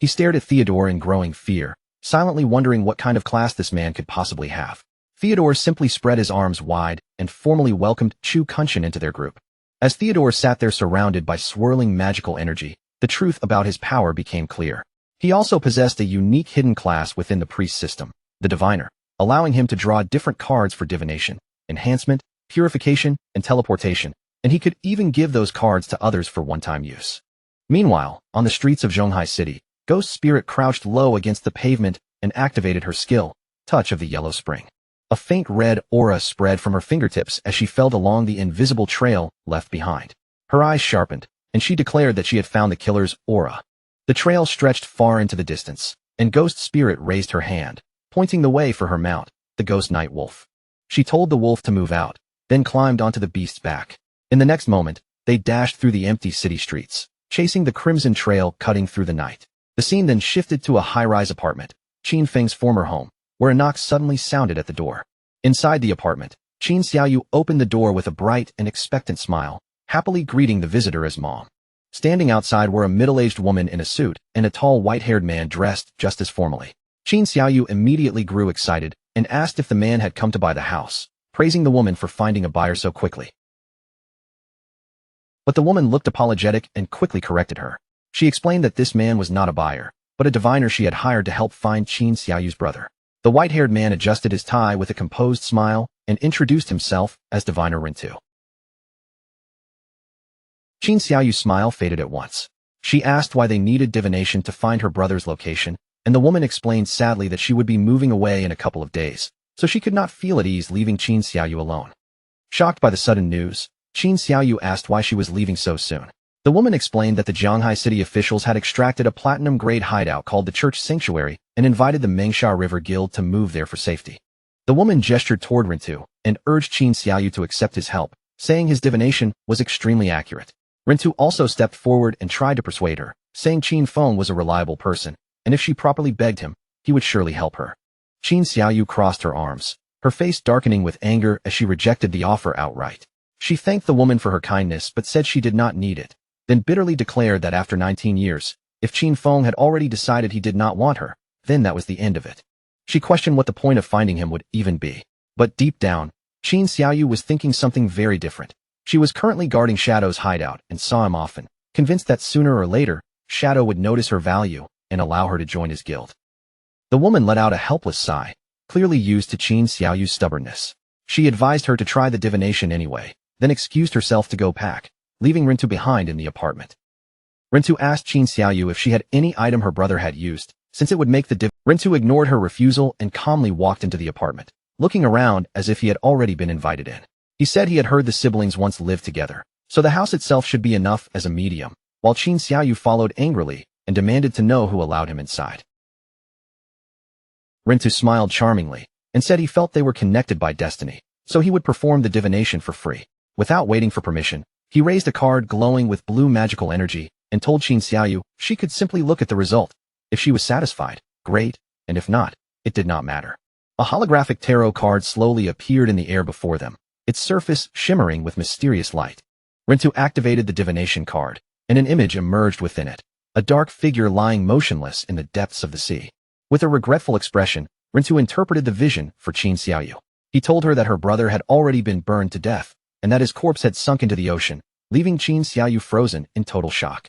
He stared at Theodore in growing fear, silently wondering what kind of class this man could possibly have. Theodore simply spread his arms wide and formally welcomed Chu Kunshin into their group. As Theodore sat there surrounded by swirling magical energy, the truth about his power became clear. He also possessed a unique hidden class within the priest system, the diviner, allowing him to draw different cards for divination, enhancement, purification, and teleportation, and he could even give those cards to others for one-time use. Meanwhile, on the streets of Zhonghai City, Ghost Spirit crouched low against the pavement and activated her skill, Touch of the Yellow Spring. A faint red aura spread from her fingertips as she felt along the invisible trail left behind. Her eyes sharpened, and she declared that she had found the killer's aura. The trail stretched far into the distance, and Ghost Spirit raised her hand, pointing the way for her mount, the Ghost Night Wolf. She told the wolf to move out, then climbed onto the beast's back. In the next moment, they dashed through the empty city streets, chasing the crimson trail cutting through the night. The scene then shifted to a high-rise apartment, Qin Feng's former home, where a knock suddenly sounded at the door. Inside the apartment, Qin Xiaoyu opened the door with a bright and expectant smile, happily greeting the visitor as mom. Standing outside were a middle-aged woman in a suit and a tall white-haired man dressed just as formally. Qin Xiaoyu immediately grew excited and asked if the man had come to buy the house, praising the woman for finding a buyer so quickly. But the woman looked apologetic and quickly corrected her. She explained that this man was not a buyer, but a diviner she had hired to help find Qin Xiaoyu's brother. The white-haired man adjusted his tie with a composed smile and introduced himself as Diviner Rintu. Qin Xiaoyu's smile faded at once. She asked why they needed divination to find her brother's location, and the woman explained sadly that she would be moving away in a couple of days, so she could not feel at ease leaving Qin Xiaoyu alone. Shocked by the sudden news, Qin Xiaoyu asked why she was leaving so soon. The woman explained that the Zhonghai city officials had extracted a platinum-grade hideout called the Church Sanctuary and invited the Mengsha River Guild to move there for safety. The woman gestured toward Rintu and urged Qin Xiaoyu to accept his help, saying his divination was extremely accurate. Rintu also stepped forward and tried to persuade her, saying Qin Feng was a reliable person, and if she properly begged him, he would surely help her. Qin Xiaoyu crossed her arms, her face darkening with anger as she rejected the offer outright. She thanked the woman for her kindness but said she did not need it, then bitterly declared that after 19 years, if Qin Feng had already decided he did not want her, then that was the end of it. She questioned what the point of finding him would even be. But deep down, Qin Xiaoyu was thinking something very different. She was currently guarding Shadow's hideout and saw him often, convinced that sooner or later, Shadow would notice her value and allow her to join his guild. The woman let out a helpless sigh, clearly used to Qin Xiaoyu's stubbornness. She advised her to try the divination anyway, then excused herself to go pack, leaving Rintu behind in the apartment. Rintu asked Qin Xiaoyu if she had any item her brother had used, since it would make the Rintu ignored her refusal and calmly walked into the apartment, looking around as if he had already been invited in. He said he had heard the siblings once lived together, so the house itself should be enough as a medium, while Qin Xiaoyu followed angrily and demanded to know who allowed him inside. Rintu smiled charmingly, and said he felt they were connected by destiny, so he would perform the divination for free. Without waiting for permission, he raised a card glowing with blue magical energy and told Qin Xiaoyu she could simply look at the result. If she was satisfied, great, and if not, it did not matter. A holographic tarot card slowly appeared in the air before them, its surface shimmering with mysterious light. Rintu activated the divination card, and an image emerged within it, a dark figure lying motionless in the depths of the sea. With a regretful expression, Rintu interpreted the vision for Qin Xiaoyu. He told her that her brother had already been burned to death, and that his corpse had sunk into the ocean, leaving Qin Xiaoyu frozen in total shock.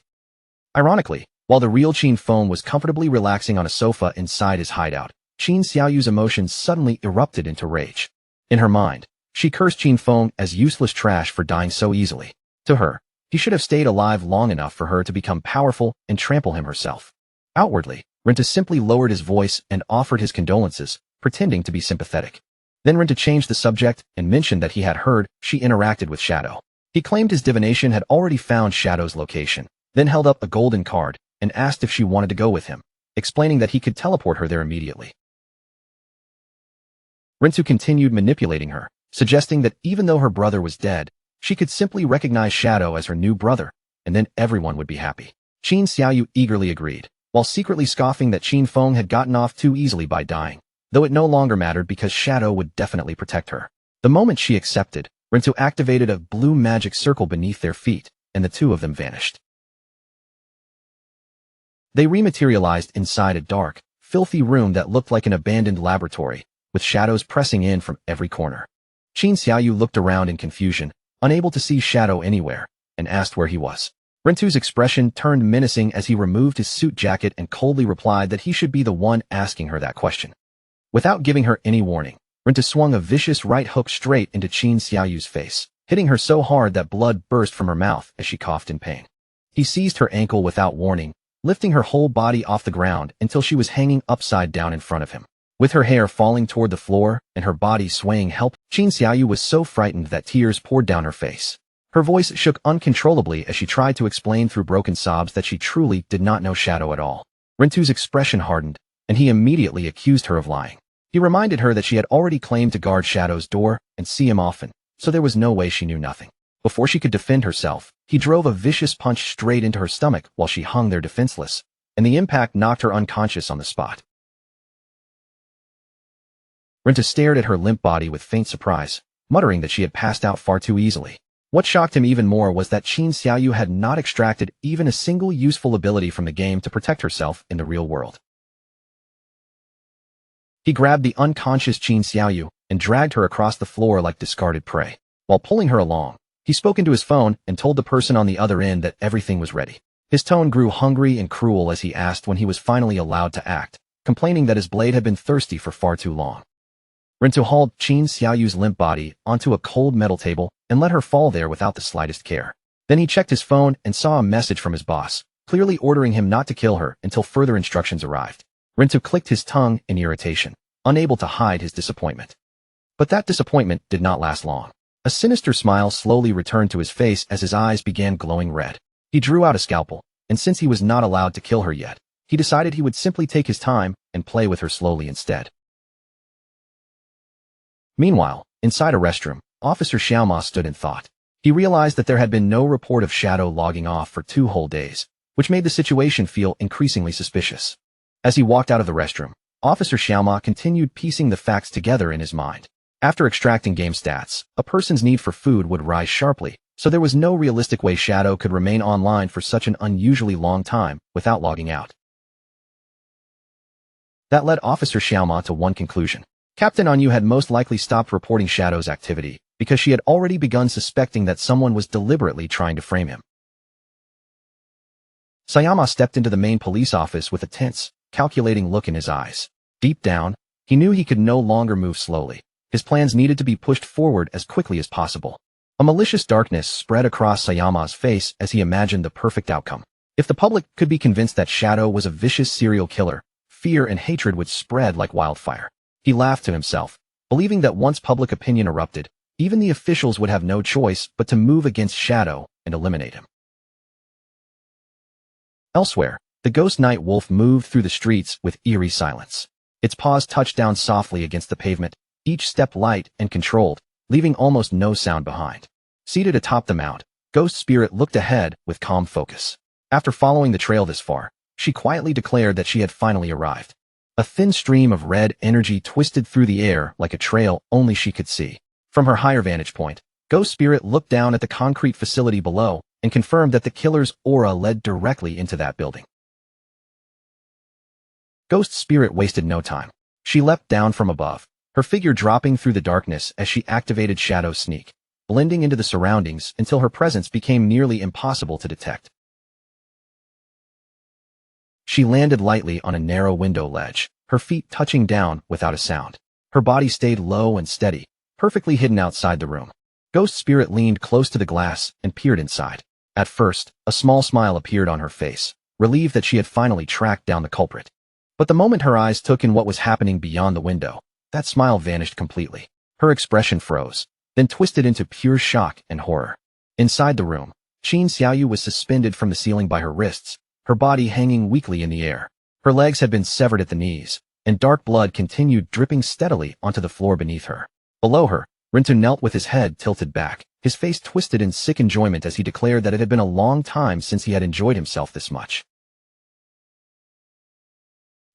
Ironically, while the real Qin Feng was comfortably relaxing on a sofa inside his hideout, Qin Xiaoyu's emotions suddenly erupted into rage. In her mind, she cursed Qin Feng as useless trash for dying so easily. To her, he should have stayed alive long enough for her to become powerful and trample him herself. Outwardly, Rintu simply lowered his voice and offered his condolences, pretending to be sympathetic. Then Rintu changed the subject and mentioned that he had heard she interacted with Shadow. He claimed his divination had already found Shadow's location, then held up a golden card and asked if she wanted to go with him, explaining that he could teleport her there immediately. Rintu continued manipulating her, suggesting that even though her brother was dead, she could simply recognize Shadow as her new brother, and then everyone would be happy. Qin Xiaoyu eagerly agreed, while secretly scoffing that Qin Feng had gotten off too easily by dying, though it no longer mattered because Shadow would definitely protect her. The moment she accepted, Rintu activated a blue magic circle beneath their feet, and the two of them vanished. They rematerialized inside a dark, filthy room that looked like an abandoned laboratory, with shadows pressing in from every corner. Qin Xiaoyu looked around in confusion, unable to see Shadow anywhere, and asked where he was. Rintu's expression turned menacing as he removed his suit jacket and coldly replied that he should be the one asking her that question. Without giving her any warning, Rintu swung a vicious right hook straight into Qin Xiaoyu's face, hitting her so hard that blood burst from her mouth as she coughed in pain. He seized her ankle without warning, lifting her whole body off the ground until she was hanging upside down in front of him. With her hair falling toward the floor and her body swaying Qin Xiaoyu was so frightened that tears poured down her face. Her voice shook uncontrollably as she tried to explain through broken sobs that she truly did not know Shadow at all. Rintu's expression hardened, and he immediately accused her of lying. He reminded her that she had already claimed to guard Shadow's door and see him often, so there was no way she knew nothing. Before she could defend herself, he drove a vicious punch straight into her stomach while she hung there defenseless, and the impact knocked her unconscious on the spot. Rintu stared at her limp body with faint surprise, muttering that she had passed out far too easily. What shocked him even more was that Qin Xiaoyu had not extracted even a single useful ability from the game to protect herself in the real world. He grabbed the unconscious Qin Xiaoyu and dragged her across the floor like discarded prey. While pulling her along, he spoke into his phone and told the person on the other end that everything was ready. His tone grew hungry and cruel as he asked when he was finally allowed to act, complaining that his blade had been thirsty for far too long. Rintu hauled Qin Xiaoyu's limp body onto a cold metal table and let her fall there without the slightest care. Then he checked his phone and saw a message from his boss, clearly ordering him not to kill her until further instructions arrived. Rintu clicked his tongue in irritation, unable to hide his disappointment. But that disappointment did not last long. A sinister smile slowly returned to his face as his eyes began glowing red. He drew out a scalpel, and since he was not allowed to kill her yet, he decided he would simply take his time and play with her slowly instead. Meanwhile, inside a restroom, Officer Xiaoma stood in thought. He realized that there had been no report of Shadow logging off for 2 whole days, which made the situation feel increasingly suspicious. As he walked out of the restroom, Officer Xiaoma continued piecing the facts together in his mind. After extracting game stats, a person's need for food would rise sharply, so there was no realistic way Shadow could remain online for such an unusually long time without logging out. That led Officer Xiaoma to one conclusion. Captain Anyu had most likely stopped reporting Shadow's activity because she had already begun suspecting that someone was deliberately trying to frame him. Sayama stepped into the main police office with a tense, calculating look in his eyes. Deep down, he knew he could no longer move slowly. His plans needed to be pushed forward as quickly as possible. A malicious darkness spread across Sayama's face as he imagined the perfect outcome. If the public could be convinced that Shadow was a vicious serial killer, fear and hatred would spread like wildfire. He laughed to himself, believing that once public opinion erupted, even the officials would have no choice but to move against Shadow and eliminate him. Elsewhere, the ghost night wolf moved through the streets with eerie silence. Its paws touched down softly against the pavement, each step light and controlled, leaving almost no sound behind. Seated atop the mount, Ghost Spirit looked ahead with calm focus. After following the trail this far, she quietly declared that she had finally arrived. A thin stream of red energy twisted through the air like a trail only she could see. From her higher vantage point, Ghost Spirit looked down at the concrete facility below and confirmed that the killer's aura led directly into that building. Ghost Spirit wasted no time. She leapt down from above, her figure dropping through the darkness as she activated Shadow Sneak, blending into the surroundings until her presence became nearly impossible to detect. She landed lightly on a narrow window ledge, her feet touching down without a sound. Her body stayed low and steady, perfectly hidden outside the room. Ghost Spirit leaned close to the glass and peered inside. At first, a small smile appeared on her face, relieved that she had finally tracked down the culprit. But the moment her eyes took in what was happening beyond the window, that smile vanished completely. Her expression froze, then twisted into pure shock and horror. Inside the room, Qin Xiaoyu was suspended from the ceiling by her wrists, her body hanging weakly in the air. Her legs had been severed at the knees, and dark blood continued dripping steadily onto the floor beneath her. Below her, Rintu knelt with his head tilted back, his face twisted in sick enjoyment as he declared that it had been a long time since he had enjoyed himself this much.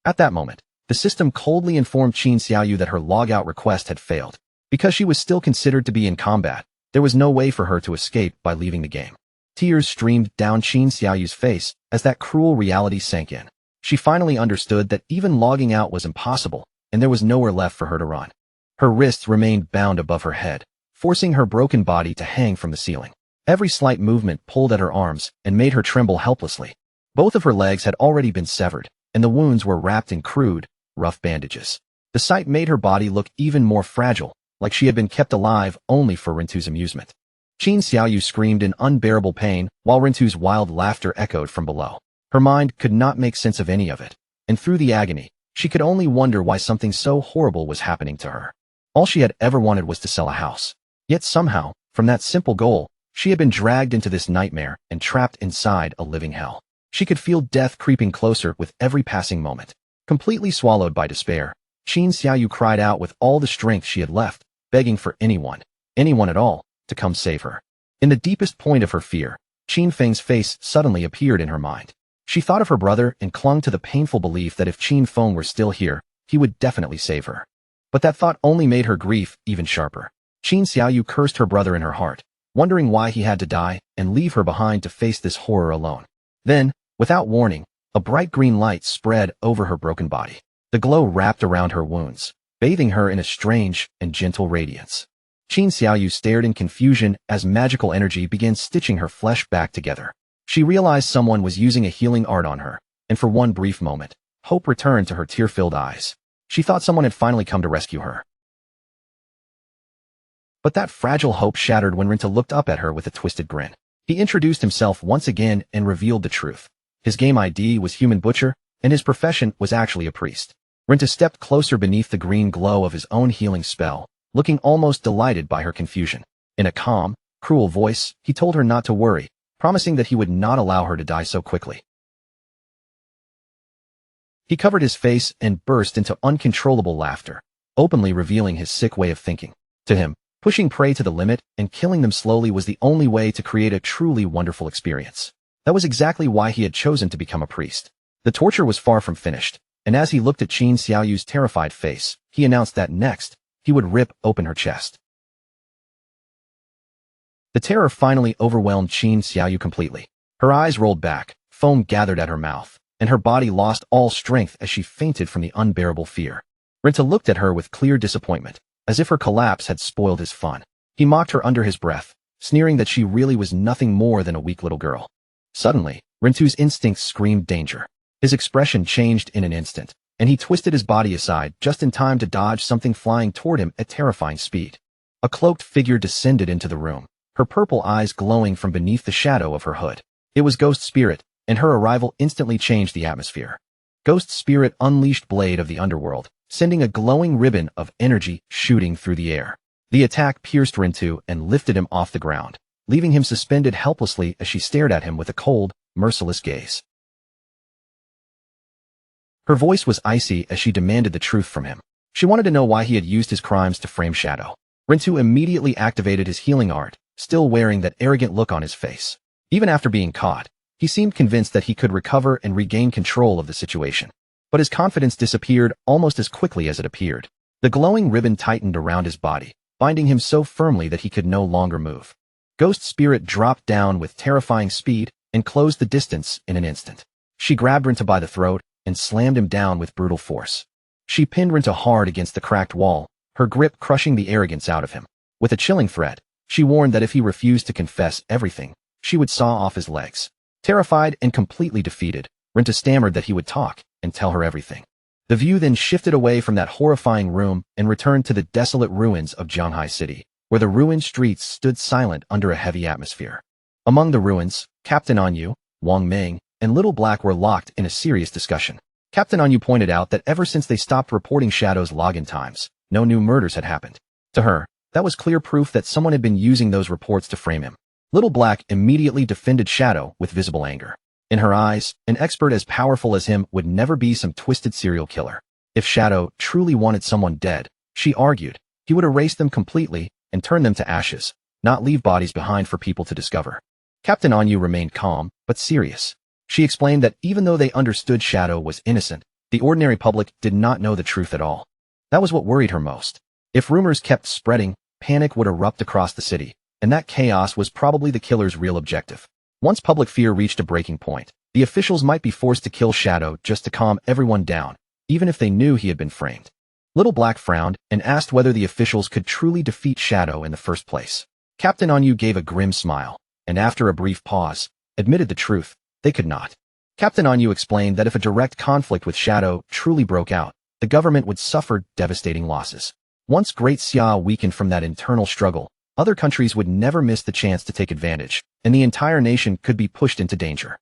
At that moment, the system coldly informed Qin Xiaoyu that her logout request had failed. Because she was still considered to be in combat, there was no way for her to escape by leaving the game. Tears streamed down Qin Xiaoyu's face as that cruel reality sank in. She finally understood that even logging out was impossible, and there was nowhere left for her to run. Her wrists remained bound above her head, forcing her broken body to hang from the ceiling. Every slight movement pulled at her arms and made her tremble helplessly. Both of her legs had already been severed, and the wounds were wrapped in crude, rough bandages. The sight made her body look even more fragile, like she had been kept alive only for Rintu's amusement. Qin Xiaoyu screamed in unbearable pain, while Rintu's wild laughter echoed from below. Her mind could not make sense of any of it, and through the agony, she could only wonder why something so horrible was happening to her. All she had ever wanted was to sell a house. Yet somehow, from that simple goal, she had been dragged into this nightmare and trapped inside a living hell. She could feel death creeping closer with every passing moment. Completely swallowed by despair, Qin Xiaoyu cried out with all the strength she had left, begging for anyone at all, to come save her. In the deepest point of her fear, Qin Feng's face suddenly appeared in her mind. She thought of her brother and clung to the painful belief that if Qin Feng were still here, he would definitely save her. But that thought only made her grief even sharper. Qin Xiaoyu cursed her brother in her heart, wondering why he had to die and leave her behind to face this horror alone. Then, without warning, a bright green light spread over her broken body. The glow wrapped around her wounds, bathing her in a strange and gentle radiance. Qin Xiaoyu stared in confusion as magical energy began stitching her flesh back together. She realized someone was using a healing art on her, and for one brief moment, hope returned to her tear-filled eyes. She thought someone had finally come to rescue her. But that fragile hope shattered when Rinta looked up at her with a twisted grin. He introduced himself once again and revealed the truth. His game ID was Human Butcher, and his profession was actually a priest. Rinta stepped closer beneath the green glow of his own healing spell, looking almost delighted by her confusion. In a calm, cruel voice, he told her not to worry, promising that he would not allow her to die so quickly. He covered his face and burst into uncontrollable laughter, openly revealing his sick way of thinking. To him, pushing prey to the limit and killing them slowly was the only way to create a truly wonderful experience. That was exactly why he had chosen to become a priest. The torture was far from finished, and as he looked at Qin Xiaoyu's terrified face, he announced that next, he would rip open her chest. The terror finally overwhelmed Qin Xiaoyu completely. Her eyes rolled back, foam gathered at her mouth, and her body lost all strength as she fainted from the unbearable fear. Rinta looked at her with clear disappointment, as if her collapse had spoiled his fun. He mocked her under his breath, sneering that she really was nothing more than a weak little girl. Suddenly, Rintu's instincts screamed danger. His expression changed in an instant, and he twisted his body aside just in time to dodge something flying toward him at terrifying speed. A cloaked figure descended into the room, her purple eyes glowing from beneath the shadow of her hood. It was Ghost Spirit, and her arrival instantly changed the atmosphere. Ghost Spirit unleashed Blade of the Underworld, sending a glowing ribbon of energy shooting through the air. The attack pierced Rintu and lifted him off the ground, leaving him suspended helplessly as she stared at him with a cold, merciless gaze. Her voice was icy as she demanded the truth from him. She wanted to know why he had used his crimes to frame Shadow. Rintu immediately activated his healing art, still wearing that arrogant look on his face. Even after being caught, he seemed convinced that he could recover and regain control of the situation. But his confidence disappeared almost as quickly as it appeared. The glowing ribbon tightened around his body, binding him so firmly that he could no longer move. Ghost Spirit dropped down with terrifying speed and closed the distance in an instant. She grabbed Rintu by the throat and slammed him down with brutal force. She pinned Rintu hard against the cracked wall, her grip crushing the arrogance out of him. With a chilling threat, she warned that if he refused to confess everything, she would saw off his legs. Terrified and completely defeated, Rintu stammered that he would talk and tell her everything. The view then shifted away from that horrifying room and returned to the desolate ruins of Zhonghai City, where the ruined streets stood silent under a heavy atmosphere. Among the ruins, Captain Anyu, Wang Ming, and Little Black were locked in a serious discussion. Captain Anyu pointed out that ever since they stopped reporting Shadow's login times, no new murders had happened. To her, that was clear proof that someone had been using those reports to frame him. Little Black immediately defended Shadow with visible anger. In her eyes, an expert as powerful as him would never be some twisted serial killer. If Shadow truly wanted someone dead, she argued, he would erase them completely and turn them to ashes, not leave bodies behind for people to discover. Captain Anyu remained calm, but serious. She explained that even though they understood Shadow was innocent, the ordinary public did not know the truth at all. That was what worried her most. If rumors kept spreading, panic would erupt across the city, and that chaos was probably the killer's real objective. Once public fear reached a breaking point, the officials might be forced to kill Shadow just to calm everyone down, even if they knew he had been framed. Little Black frowned and asked whether the officials could truly defeat Shadow in the first place. Captain Anyu gave a grim smile, and after a brief pause, admitted the truth, they could not. Captain Anyu explained that if a direct conflict with Shadow truly broke out, the government would suffer devastating losses. Once Great Xia weakened from that internal struggle, other countries would never miss the chance to take advantage, and the entire nation could be pushed into danger.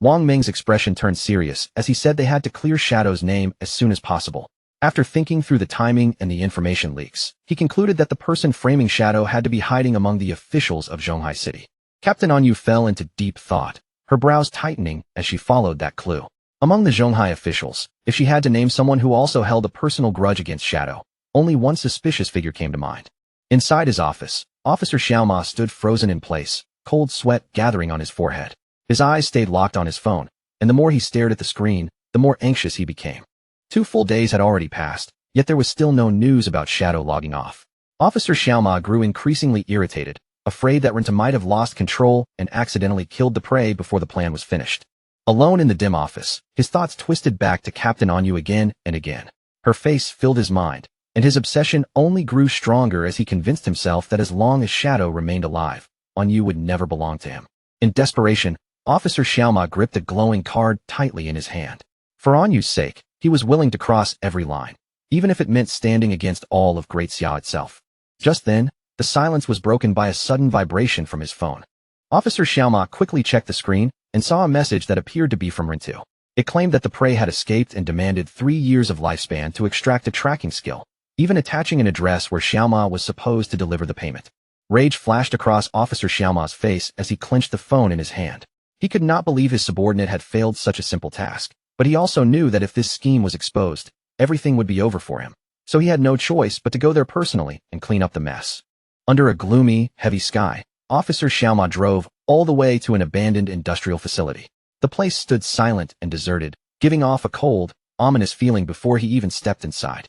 Wang Ming's expression turned serious as he said they had to clear Shadow's name as soon as possible. After thinking through the timing and the information leaks, he concluded that the person framing Shadow had to be hiding among the officials of Zhonghai City. Captain Anyu fell into deep thought, her brows tightening as she followed that clue. Among the Zhonghai officials, if she had to name someone who also held a personal grudge against Shadow, only one suspicious figure came to mind. Inside his office, Officer Xiaoma stood frozen in place, cold sweat gathering on his forehead. His eyes stayed locked on his phone, and the more he stared at the screen, the more anxious he became. 2 full days had already passed, yet there was still no news about Shadow logging off. Officer Xiaoma grew increasingly irritated, afraid that Rintu might have lost control and accidentally killed the prey before the plan was finished. Alone in the dim office, his thoughts twisted back to Captain Anyu again and again. Her face filled his mind, and his obsession only grew stronger as he convinced himself that as long as Shadow remained alive, Anyu would never belong to him. In desperation, Officer Xiaoma gripped a glowing card tightly in his hand. For Anyu's sake, he was willing to cross every line, even if it meant standing against all of Great Xia itself. Just then, the silence was broken by a sudden vibration from his phone. Officer Xiaoma quickly checked the screen and saw a message that appeared to be from Rintu. It claimed that the prey had escaped and demanded 3 years of lifespan to extract a tracking skill, even attaching an address where Xiaoma was supposed to deliver the payment. Rage flashed across Officer Xiaoma's face as he clenched the phone in his hand. He could not believe his subordinate had failed such a simple task, but he also knew that if this scheme was exposed, everything would be over for him. So he had no choice but to go there personally and clean up the mess. Under a gloomy, heavy sky, Officer Xiaoma drove all the way to an abandoned industrial facility. The place stood silent and deserted, giving off a cold, ominous feeling before he even stepped inside.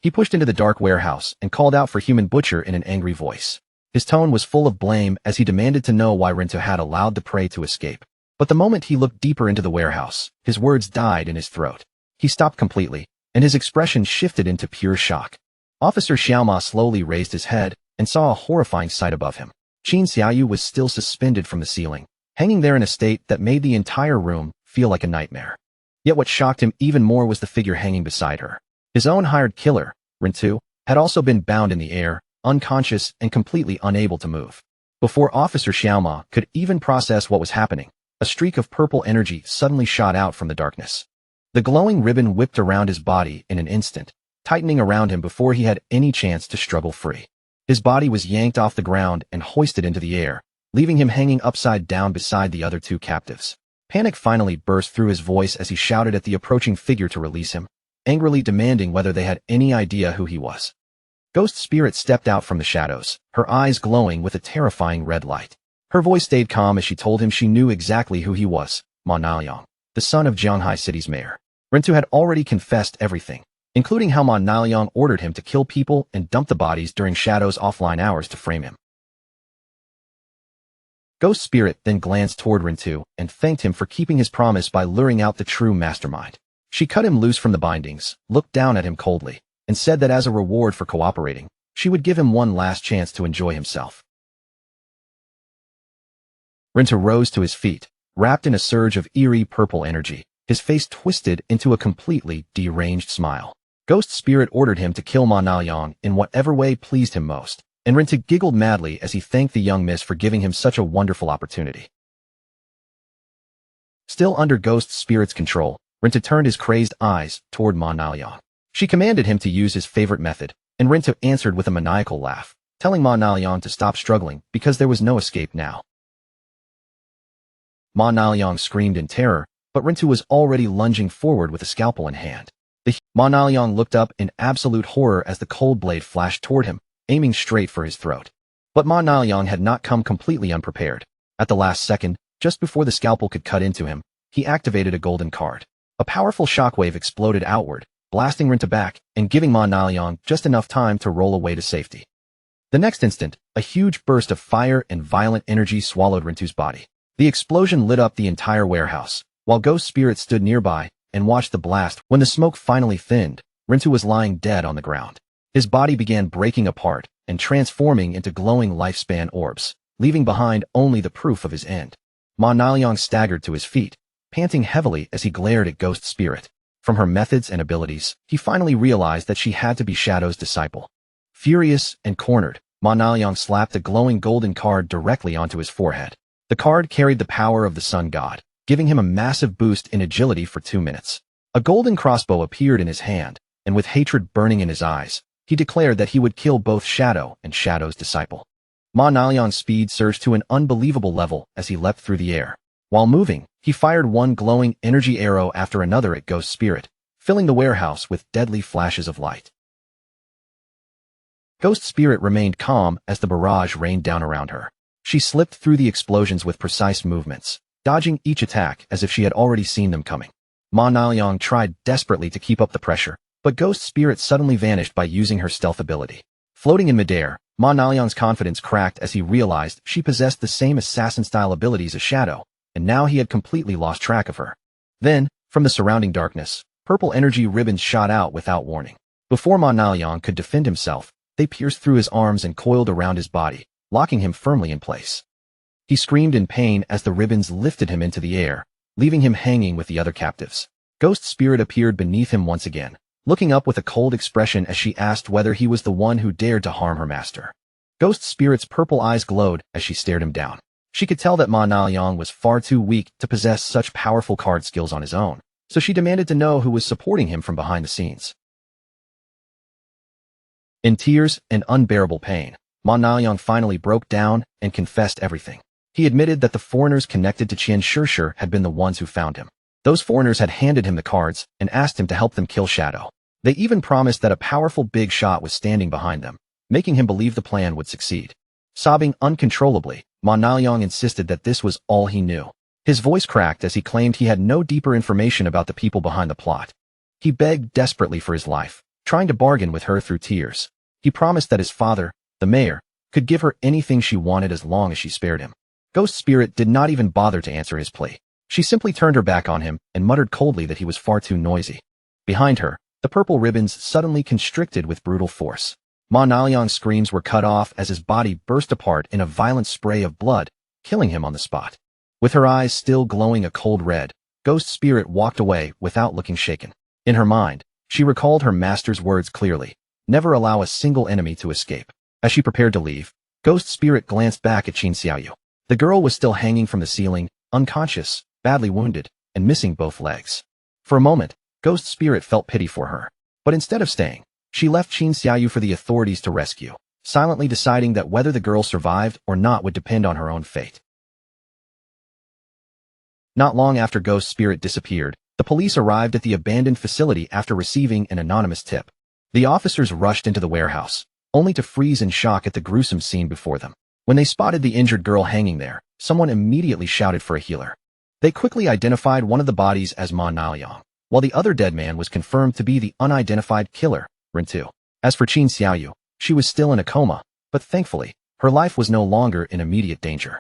He pushed into the dark warehouse and called out for Human Butcher in an angry voice. His tone was full of blame as he demanded to know why Rintu had allowed the prey to escape. But the moment he looked deeper into the warehouse, his words died in his throat. He stopped completely, and his expression shifted into pure shock. Officer Xiaoma slowly raised his head and saw a horrifying sight above him. Qin Xiaoyu was still suspended from the ceiling, hanging there in a state that made the entire room feel like a nightmare. Yet what shocked him even more was the figure hanging beside her. His own hired killer, Rintu, had also been bound in the air, unconscious and completely unable to move. Before Officer Xiaoma could even process what was happening, a streak of purple energy suddenly shot out from the darkness. The glowing ribbon whipped around his body in an instant, tightening around him before he had any chance to struggle free. His body was yanked off the ground and hoisted into the air, leaving him hanging upside down beside the other 2 captives. Panic finally burst through his voice as he shouted at the approaching figure to release him, angrily demanding whether they had any idea who he was. Ghost Spirit stepped out from the shadows, her eyes glowing with a terrifying red light. Her voice stayed calm as she told him she knew exactly who he was, Ma Naoyang, the son of Jianghai City's mayor. Rintu had already confessed everything, including how Ma Naoyang ordered him to kill people and dump the bodies during Shadow's offline hours to frame him. Ghost Spirit then glanced toward Rintu and thanked him for keeping his promise by luring out the true mastermind. She cut him loose from the bindings, looked down at him coldly, and said that as a reward for cooperating, she would give him one last chance to enjoy himself. Rintu rose to his feet, wrapped in a surge of eerie purple energy, his face twisted into a completely deranged smile. Ghost Spirit ordered him to kill Ma Naoyang in whatever way pleased him most, and Rintu giggled madly as he thanked the young miss for giving him such a wonderful opportunity. Still under Ghost Spirit's control, Rintu turned his crazed eyes toward Ma Naoyang. She commanded him to use his favorite method, and Rintu answered with a maniacal laugh, telling Ma Naoyang to stop struggling because there was no escape now. Ma Naoyang screamed in terror, but Rintu was already lunging forward with a scalpel in hand. Ma Naoyang looked up in absolute horror as the cold blade flashed toward him, aiming straight for his throat. But Ma Naoyang had not come completely unprepared. At the last second, just before the scalpel could cut into him, he activated a golden card. A powerful shockwave exploded outward, blasting Rintu back and giving Ma Naoyang just enough time to roll away to safety. The next instant, a huge burst of fire and violent energy swallowed Rintu's body. The explosion lit up the entire warehouse, while Ghost Spirit stood nearby and watched the blast. When the smoke finally thinned, Rintu was lying dead on the ground. His body began breaking apart and transforming into glowing lifespan orbs, leaving behind only the proof of his end. Ma Naoyang staggered to his feet, panting heavily as he glared at Ghost Spirit. From her methods and abilities, he finally realized that she had to be Shadow's disciple. Furious and cornered, Ma Naoyang slapped a glowing golden card directly onto his forehead. The card carried the power of the Sun God, giving him a massive boost in agility for 2 minutes. A golden crossbow appeared in his hand, and with hatred burning in his eyes, he declared that he would kill both Shadow and Shadow's disciple. Ma Naoyang's speed surged to an unbelievable level as he leapt through the air. While moving, he fired one glowing energy arrow after another at Ghost Spirit, filling the warehouse with deadly flashes of light. Ghost Spirit remained calm as the barrage rained down around her. She slipped through the explosions with precise movements, dodging each attack as if she had already seen them coming. Ma Naoyang tried desperately to keep up the pressure, but Ghost Spirit suddenly vanished by using her stealth ability. Floating in midair, Ma Naoyang's confidence cracked as he realized she possessed the same assassin-style abilities as Shadow, and now he had completely lost track of her. Then, from the surrounding darkness, purple energy ribbons shot out without warning. Before Ma Naoyang could defend himself, they pierced through his arms and coiled around his body, locking him firmly in place. He screamed in pain as the ribbons lifted him into the air, leaving him hanging with the other captives. Ghost Spirit appeared beneath him once again, looking up with a cold expression as she asked whether he was the one who dared to harm her master. Ghost Spirit's purple eyes glowed as she stared him down. She could tell that Ma Naoyang was far too weak to possess such powerful card skills on his own, so she demanded to know who was supporting him from behind the scenes. In tears and unbearable pain, Ma Naoyang finally broke down and confessed everything. He admitted that the foreigners connected to Qian Shishir had been the ones who found him. Those foreigners had handed him the cards and asked him to help them kill Shadow. They even promised that a powerful big shot was standing behind them, making him believe the plan would succeed. Sobbing uncontrollably, Ma Naoyang insisted that this was all he knew. His voice cracked as he claimed he had no deeper information about the people behind the plot. He begged desperately for his life, trying to bargain with her through tears. He promised that his father, the mayor, could give her anything she wanted as long as she spared him. Ghost Spirit did not even bother to answer his plea. She simply turned her back on him and muttered coldly that he was far too noisy. Behind her, the purple ribbons suddenly constricted with brutal force. Ma Naoyang's screams were cut off as his body burst apart in a violent spray of blood, killing him on the spot. With her eyes still glowing a cold red, Ghost Spirit walked away without looking shaken. In her mind, she recalled her master's words clearly: never allow a single enemy to escape. As she prepared to leave, Ghost Spirit glanced back at Qin Xiaoyu. The girl was still hanging from the ceiling, unconscious, badly wounded, and missing both legs. For a moment, Ghost Spirit felt pity for her. But instead of staying, she left Qin Xiaoyu for the authorities to rescue, silently deciding that whether the girl survived or not would depend on her own fate. Not long after Ghost Spirit disappeared, the police arrived at the abandoned facility after receiving an anonymous tip. The officers rushed into the warehouse, only to freeze in shock at the gruesome scene before them. When they spotted the injured girl hanging there, someone immediately shouted for a healer. They quickly identified one of the bodies as Ma Naoyang, while the other dead man was confirmed to be the unidentified killer, Rin-tu. As for Qin Xiaoyu, she was still in a coma, but thankfully, her life was no longer in immediate danger.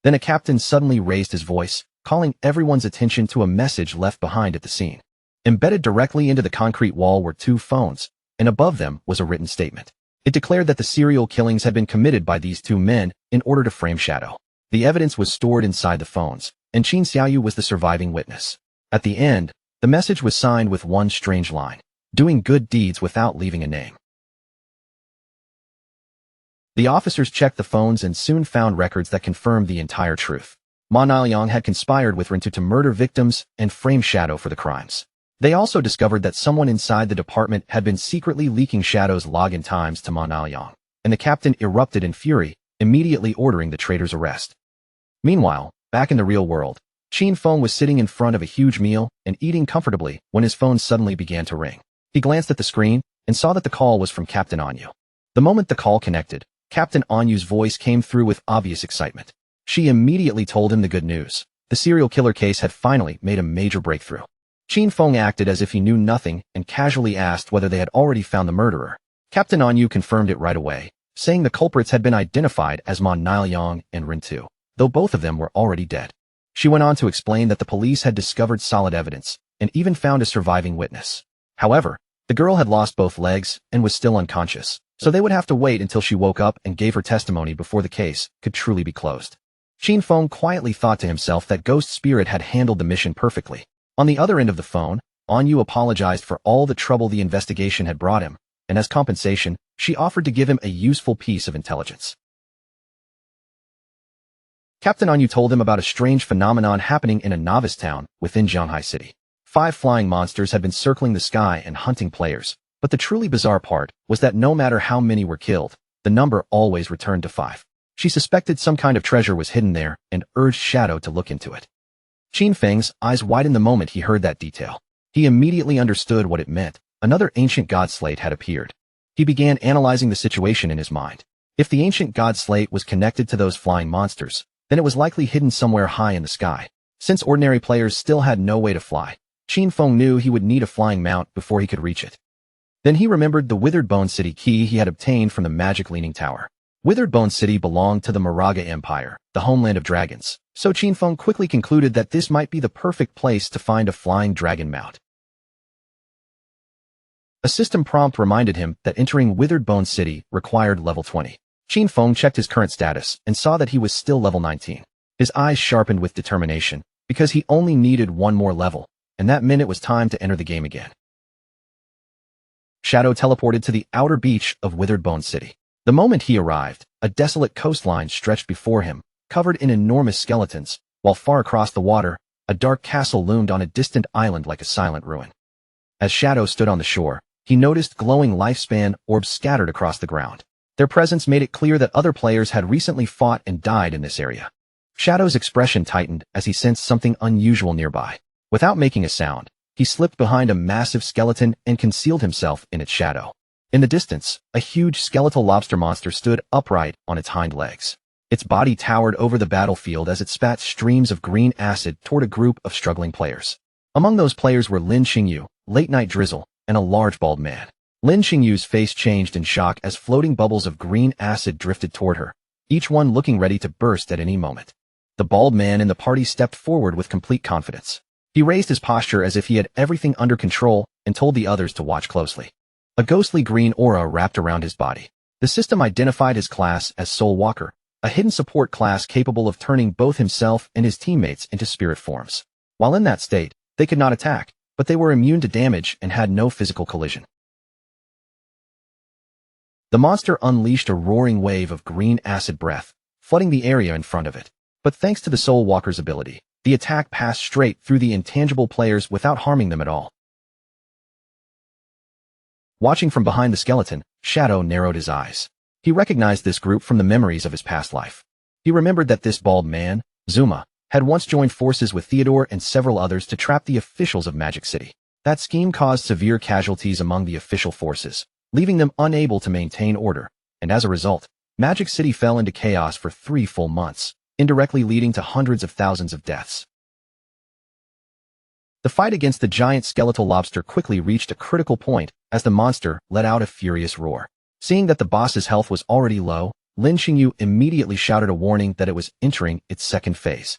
Then a captain suddenly raised his voice, calling everyone's attention to a message left behind at the scene. Embedded directly into the concrete wall were two phones, and above them was a written statement. It declared that the serial killings had been committed by these two men in order to frame Shadow. The evidence was stored inside the phones, and Qin Xiaoyu was the surviving witness. At the end, the message was signed with one strange line: doing good deeds without leaving a name. The officers checked the phones and soon found records that confirmed the entire truth. Ma Naoyang had conspired with Rin-tu to murder victims and frame Shadow for the crimes. They also discovered that someone inside the department had been secretly leaking Shadow's login times to Ma Naoyang, and the captain erupted in fury, immediately ordering the traitor's arrest. Meanwhile, back in the real world, Qin Feng was sitting in front of a huge meal and eating comfortably when his phone suddenly began to ring. He glanced at the screen and saw that the call was from Captain Anyu. The moment the call connected, Captain Anyu's voice came through with obvious excitement. She immediately told him the good news. The serial killer case had finally made a major breakthrough. Qin Feng acted as if he knew nothing and casually asked whether they had already found the murderer. Captain Anyu confirmed it right away, saying the culprits had been identified as Ma Naoyang and Rin-tu, though both of them were already dead. She went on to explain that the police had discovered solid evidence and even found a surviving witness. However, the girl had lost both legs and was still unconscious, so they would have to wait until she woke up and gave her testimony before the case could truly be closed. Qin Feng quietly thought to himself that Ghost Spirit had handled the mission perfectly. On the other end of the phone, Anyu apologized for all the trouble the investigation had brought him, and as compensation, she offered to give him a useful piece of intelligence. Captain Anyu told him about a strange phenomenon happening in a novice town within Zhanghai City. 5 flying monsters had been circling the sky and hunting players, but the truly bizarre part was that no matter how many were killed, the number always returned to 5. She suspected some kind of treasure was hidden there and urged Shadow to look into it. Qin Feng's eyes widened the moment he heard that detail. He immediately understood what it meant. Another ancient god slate had appeared. He began analyzing the situation in his mind. If the ancient god slate was connected to those flying monsters, then it was likely hidden somewhere high in the sky. Since ordinary players still had no way to fly, Qin Feng knew he would need a flying mount before he could reach it. Then he remembered the Withered Bone City key he had obtained from the magic leaning tower. Withered Bone City belonged to the Moraga Empire, the homeland of dragons, so Qin Feng quickly concluded that this might be the perfect place to find a flying dragon mount. A system prompt reminded him that entering Withered Bone City required level 20. Qin Feng checked his current status and saw that he was still level 19. His eyes sharpened with determination, because he only needed one more level, and that meant it was time to enter the game again. Shadow teleported to the outer beach of Withered Bone City. The moment he arrived, a desolate coastline stretched before him, covered in enormous skeletons, while far across the water, a dark castle loomed on a distant island like a silent ruin. As Shadow stood on the shore, he noticed glowing lifespan orbs scattered across the ground. Their presence made it clear that other players had recently fought and died in this area. Shadow's expression tightened as he sensed something unusual nearby. Without making a sound, he slipped behind a massive skeleton and concealed himself in its shadow. In the distance, a huge skeletal lobster monster stood upright on its hind legs. Its body towered over the battlefield as it spat streams of green acid toward a group of struggling players. Among those players were Lin Xingyu, Late Night Drizzle, and a large bald man. Lin Xingyu's face changed in shock as floating bubbles of green acid drifted toward her, each one looking ready to burst at any moment. The bald man in the party stepped forward with complete confidence. He raised his posture as if he had everything under control and told the others to watch closely. A ghostly green aura wrapped around his body. The system identified his class as Soul Walker, a hidden support class capable of turning both himself and his teammates into spirit forms. While in that state, they could not attack, but they were immune to damage and had no physical collision. The monster unleashed a roaring wave of green acid breath, flooding the area in front of it. But thanks to the Soul Walker's ability, the attack passed straight through the intangible players without harming them at all. Watching from behind the skeleton, Shadow narrowed his eyes. He recognized this group from the memories of his past life. He remembered that this bald man, Zuma, had once joined forces with Theodore and several others to trap the officials of Magic City. That scheme caused severe casualties among the official forces, leaving them unable to maintain order, and as a result, Magic City fell into chaos for 3 full months, indirectly leading to hundreds of thousands of deaths. The fight against the giant skeletal lobster quickly reached a critical point as the monster let out a furious roar. Seeing that the boss's health was already low, Lin Xingyu immediately shouted a warning that it was entering its second phase.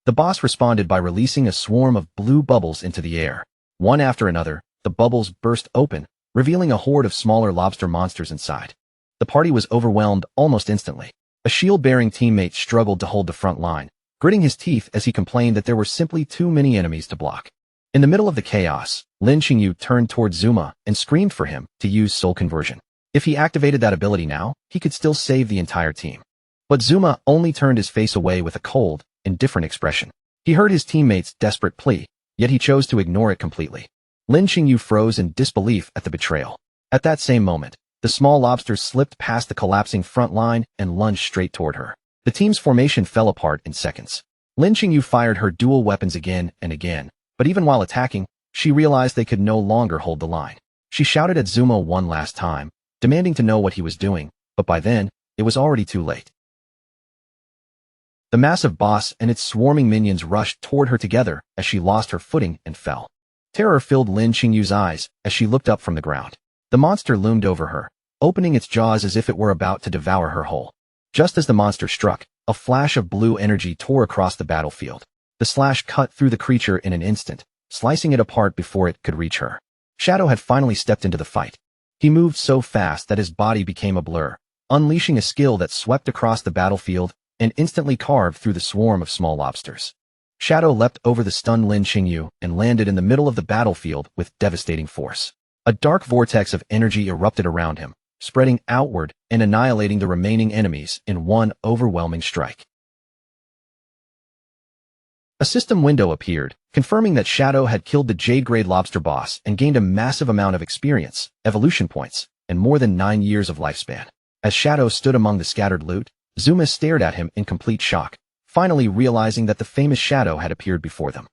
The boss responded by releasing a swarm of blue bubbles into the air. One after another, the bubbles burst open, revealing a horde of smaller lobster monsters inside. The party was overwhelmed almost instantly. A shield-bearing teammate struggled to hold the front line, gritting his teeth as he complained that there were simply too many enemies to block. In the middle of the chaos, Lin Xingyu turned toward Zuma and screamed for him to use soul conversion. If he activated that ability now, he could still save the entire team. But Zuma only turned his face away with a cold, indifferent expression. He heard his teammate's desperate plea, yet he chose to ignore it completely. Lin Xingyu froze in disbelief at the betrayal. At that same moment, the small lobster slipped past the collapsing front line and lunged straight toward her. The team's formation fell apart in seconds. Lin Xingyu fired her dual weapons again and again, but even while attacking, she realized they could no longer hold the line. She shouted at Zuma one last time, demanding to know what he was doing, but by then, it was already too late. The massive boss and its swarming minions rushed toward her together as she lost her footing and fell. Terror filled Lin Xingyu's eyes as she looked up from the ground. The monster loomed over her, opening its jaws as if it were about to devour her whole. Just as the monster struck, a flash of blue energy tore across the battlefield. The slash cut through the creature in an instant, slicing it apart before it could reach her. Shadow had finally stepped into the fight. He moved so fast that his body became a blur, unleashing a skill that swept across the battlefield and instantly carved through the swarm of small lobsters. Shadow leapt over the stunned Lin Xingyu and landed in the middle of the battlefield with devastating force. A dark vortex of energy erupted around him, spreading outward and annihilating the remaining enemies in one overwhelming strike. A system window appeared, confirming that Shadow had killed the Jade-grade lobster boss and gained a massive amount of experience, evolution points, and more than 9 years of lifespan. As Shadow stood among the scattered loot, Zuma stared at him in complete shock, finally realizing that the famous Shadow had appeared before them.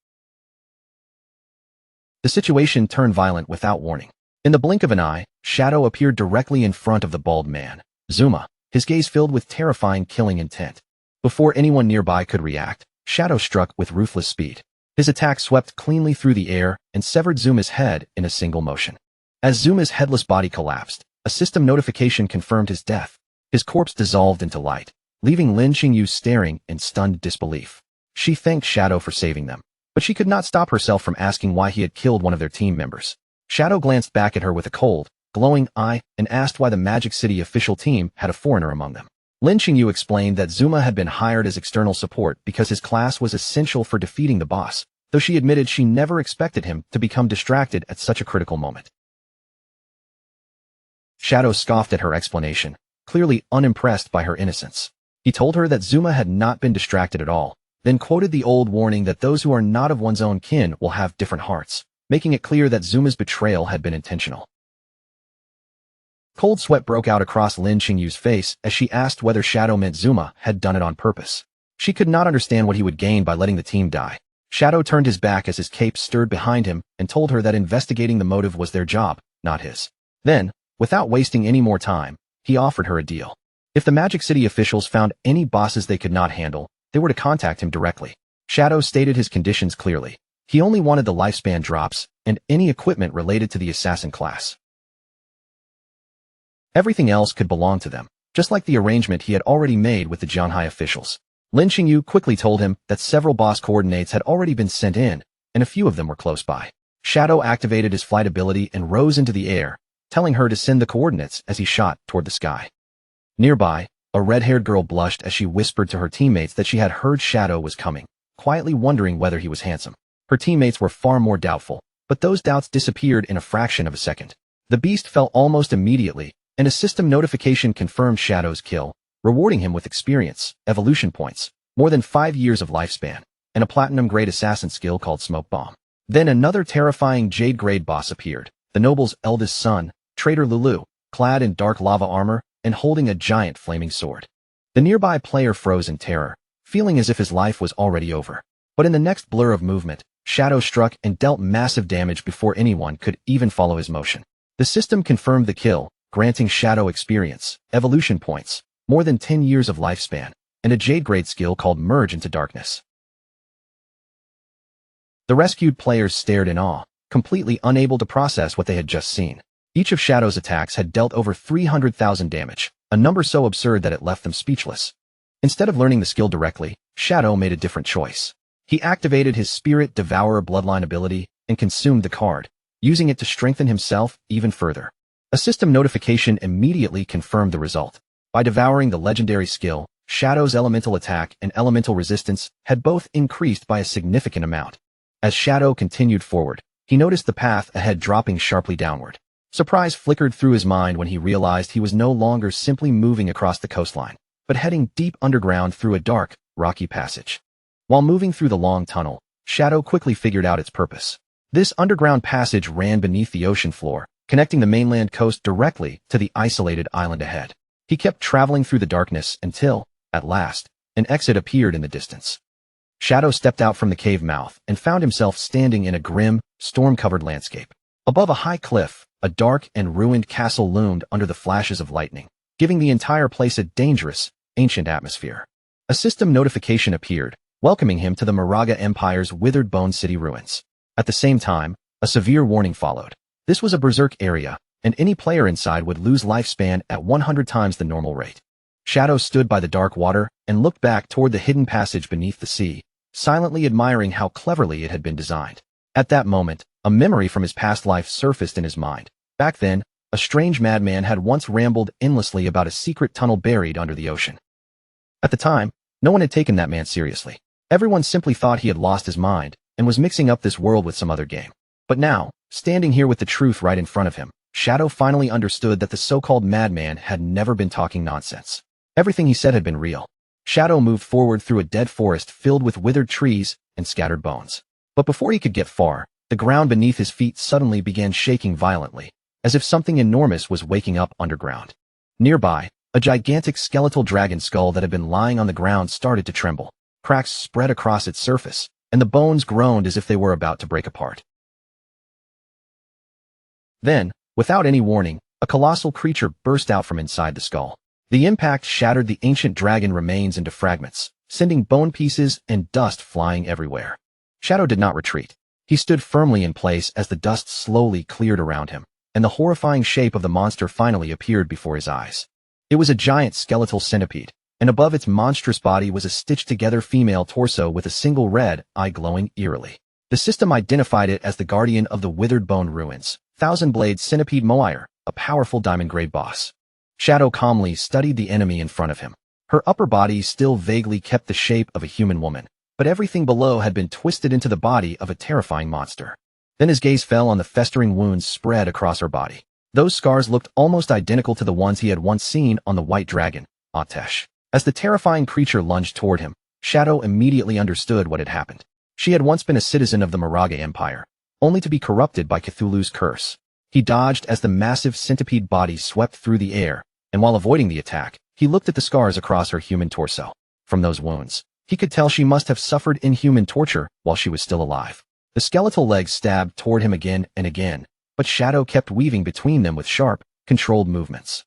The situation turned violent without warning. In the blink of an eye, Shadow appeared directly in front of the bald man, Zuma, his gaze filled with terrifying killing intent. Before anyone nearby could react, Shadow struck with ruthless speed. His attack swept cleanly through the air and severed Zuma's head in a single motion. As Zuma's headless body collapsed, a system notification confirmed his death. His corpse dissolved into light, leaving Lin Xingyu staring in stunned disbelief. She thanked Shadow for saving them, but she could not stop herself from asking why he had killed one of their team members. Shadow glanced back at her with a cold, glowing eye and asked why the Magic City official team had a foreigner among them. Lin Xingyu explained that Zuma had been hired as external support because his class was essential for defeating the boss, though she admitted she never expected him to become distracted at such a critical moment. Shadow scoffed at her explanation, clearly unimpressed by her innocence. He told her that Zuma had not been distracted at all, then quoted the old warning that those who are not of one's own kin will have different hearts, making it clear that Zuma's betrayal had been intentional. Cold sweat broke out across Lin Xingyu's face as she asked whether Shadow meant Zuma had done it on purpose. She could not understand what he would gain by letting the team die. Shadow turned his back as his cape stirred behind him and told her that investigating the motive was their job, not his. Then, without wasting any more time, he offered her a deal. If the Magic City officials found any bosses they could not handle, they were to contact him directly. Shadow stated his conditions clearly. He only wanted the lifespan drops and any equipment related to the assassin class. Everything else could belong to them, just like the arrangement he had already made with the Jianhai officials. Lin Xingyu quickly told him that several boss coordinates had already been sent in, and a few of them were close by. Shadow activated his flight ability and rose into the air, telling her to send the coordinates as he shot toward the sky. Nearby, a red-haired girl blushed as she whispered to her teammates that she had heard Shadow was coming, quietly wondering whether he was handsome. Her teammates were far more doubtful, but those doubts disappeared in a fraction of a second. The beast fell almost immediately, and a system notification confirmed Shadow's kill, rewarding him with experience, evolution points, more than 5 years of lifespan, and a platinum-grade assassin skill called Smoke Bomb. Then another terrifying Jade-grade boss appeared, the noble's eldest son, Traitor Lulu, clad in dark lava armor and holding a giant flaming sword. The nearby player froze in terror, feeling as if his life was already over. But in the next blur of movement, Shadow struck and dealt massive damage before anyone could even follow his motion. The system confirmed the kill, granting Shadow experience, evolution points, more than 10 years of lifespan, and a Jade-grade skill called Merge into Darkness. The rescued players stared in awe, completely unable to process what they had just seen. Each of Shadow's attacks had dealt over 300,000 damage, a number so absurd that it left them speechless. Instead of learning the skill directly, Shadow made a different choice. He activated his Spirit Devourer bloodline ability and consumed the card, using it to strengthen himself even further. A system notification immediately confirmed the result. By devouring the legendary skill, Shadow's elemental attack and elemental resistance had both increased by a significant amount. As Shadow continued forward, he noticed the path ahead dropping sharply downward. Surprise flickered through his mind when he realized he was no longer simply moving across the coastline, but heading deep underground through a dark, rocky passage. While moving through the long tunnel, Shadow quickly figured out its purpose. This underground passage ran beneath the ocean floor, connecting the mainland coast directly to the isolated island ahead. He kept traveling through the darkness until, at last, an exit appeared in the distance. Shadow stepped out from the cave mouth and found himself standing in a grim, storm-covered landscape. Above a high cliff, a dark and ruined castle loomed under the flashes of lightning, giving the entire place a dangerous, ancient atmosphere. A system notification appeared, welcoming him to the Moraga Empire's withered bone city ruins. At the same time, a severe warning followed. This was a berserk area, and any player inside would lose lifespan at 100 times the normal rate. Shadow stood by the dark water and looked back toward the hidden passage beneath the sea, silently admiring how cleverly it had been designed. At that moment, a memory from his past life surfaced in his mind. Back then, a strange madman had once rambled endlessly about a secret tunnel buried under the ocean. At the time, no one had taken that man seriously. Everyone simply thought he had lost his mind and was mixing up this world with some other game. But now, standing here with the truth right in front of him, Shadow finally understood that the so-called madman had never been talking nonsense. Everything he said had been real. Shadow moved forward through a dead forest filled with withered trees and scattered bones. But before he could get far, the ground beneath his feet suddenly began shaking violently, as if something enormous was waking up underground. Nearby, a gigantic skeletal dragon skull that had been lying on the ground started to tremble. Cracks spread across its surface, and the bones groaned as if they were about to break apart. Then, without any warning, a colossal creature burst out from inside the skull. The impact shattered the ancient dragon remains into fragments, sending bone pieces and dust flying everywhere. Shadow did not retreat. He stood firmly in place as the dust slowly cleared around him, and the horrifying shape of the monster finally appeared before his eyes. It was a giant skeletal centipede, and above its monstrous body was a stitched-together female torso with a single red eye glowing eerily. The system identified it as the guardian of the withered bone ruins, Thousand-Blade Centipede Moire, a powerful diamond-grade boss. Shadow calmly studied the enemy in front of him. Her upper body still vaguely kept the shape of a human woman, but everything below had been twisted into the body of a terrifying monster. Then his gaze fell on the festering wounds spread across her body. Those scars looked almost identical to the ones he had once seen on the white dragon, Atesh. As the terrifying creature lunged toward him, Shadow immediately understood what had happened. She had once been a citizen of the Moraga Empire, only to be corrupted by Cthulhu's curse. He dodged as the massive centipede body swept through the air, and while avoiding the attack, he looked at the scars across her human torso. From those wounds, he could tell she must have suffered inhuman torture while she was still alive. The skeletal legs stabbed toward him again and again, but Shadow kept weaving between them with sharp, controlled movements.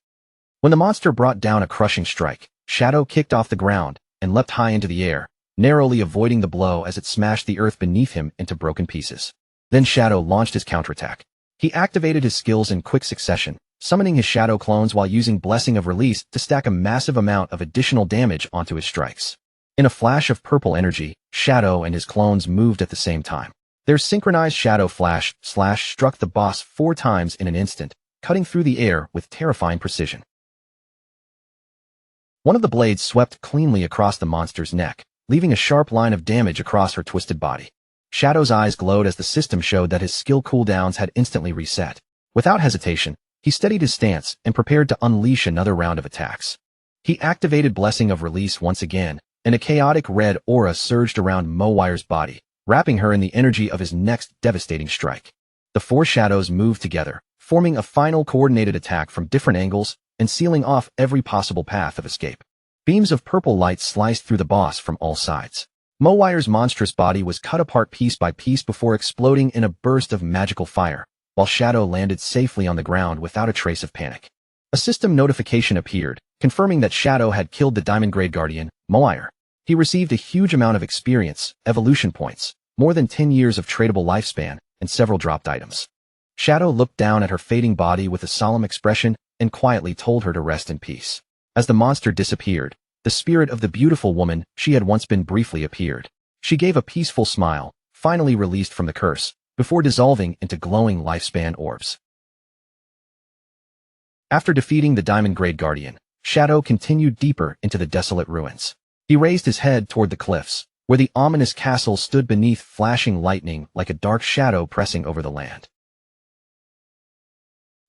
When the monster brought down a crushing strike, Shadow kicked off the ground and leapt high into the air, narrowly avoiding the blow as it smashed the earth beneath him into broken pieces. Then Shadow launched his counterattack. He activated his skills in quick succession, summoning his Shadow clones while using Blessing of Release to stack a massive amount of additional damage onto his strikes. In a flash of purple energy, Shadow and his clones moved at the same time. Their synchronized Shadow Flash slash struck the boss 4 times in an instant, cutting through the air with terrifying precision. One of the blades swept cleanly across the monster's neck, leaving a sharp line of damage across her twisted body. Shadow's eyes glowed as the system showed that his skill cooldowns had instantly reset. Without hesitation, he steadied his stance and prepared to unleash another round of attacks. He activated Blessing of Release once again, and a chaotic red aura surged around Mowire's body, wrapping her in the energy of his next devastating strike. The 4 shadows moved together, forming a final coordinated attack from different angles and sealing off every possible path of escape. Beams of purple light sliced through the boss from all sides. Mowire's monstrous body was cut apart piece by piece before exploding in a burst of magical fire, while Shadow landed safely on the ground without a trace of panic. A system notification appeared, confirming that Shadow had killed the Diamond Grade Guardian, Mowire. He received a huge amount of experience, evolution points, more than 10 years of tradable lifespan, and several dropped items. Shadow looked down at her fading body with a solemn expression and quietly told her to rest in peace. As the monster disappeared, the spirit of the beautiful woman she had once been briefly appeared. She gave a peaceful smile, finally released from the curse, before dissolving into glowing lifespan orbs. After defeating the Diamond Grade Guardian, Shadow continued deeper into the desolate ruins. He raised his head toward the cliffs, where the ominous castle stood beneath flashing lightning like a dark shadow pressing over the land.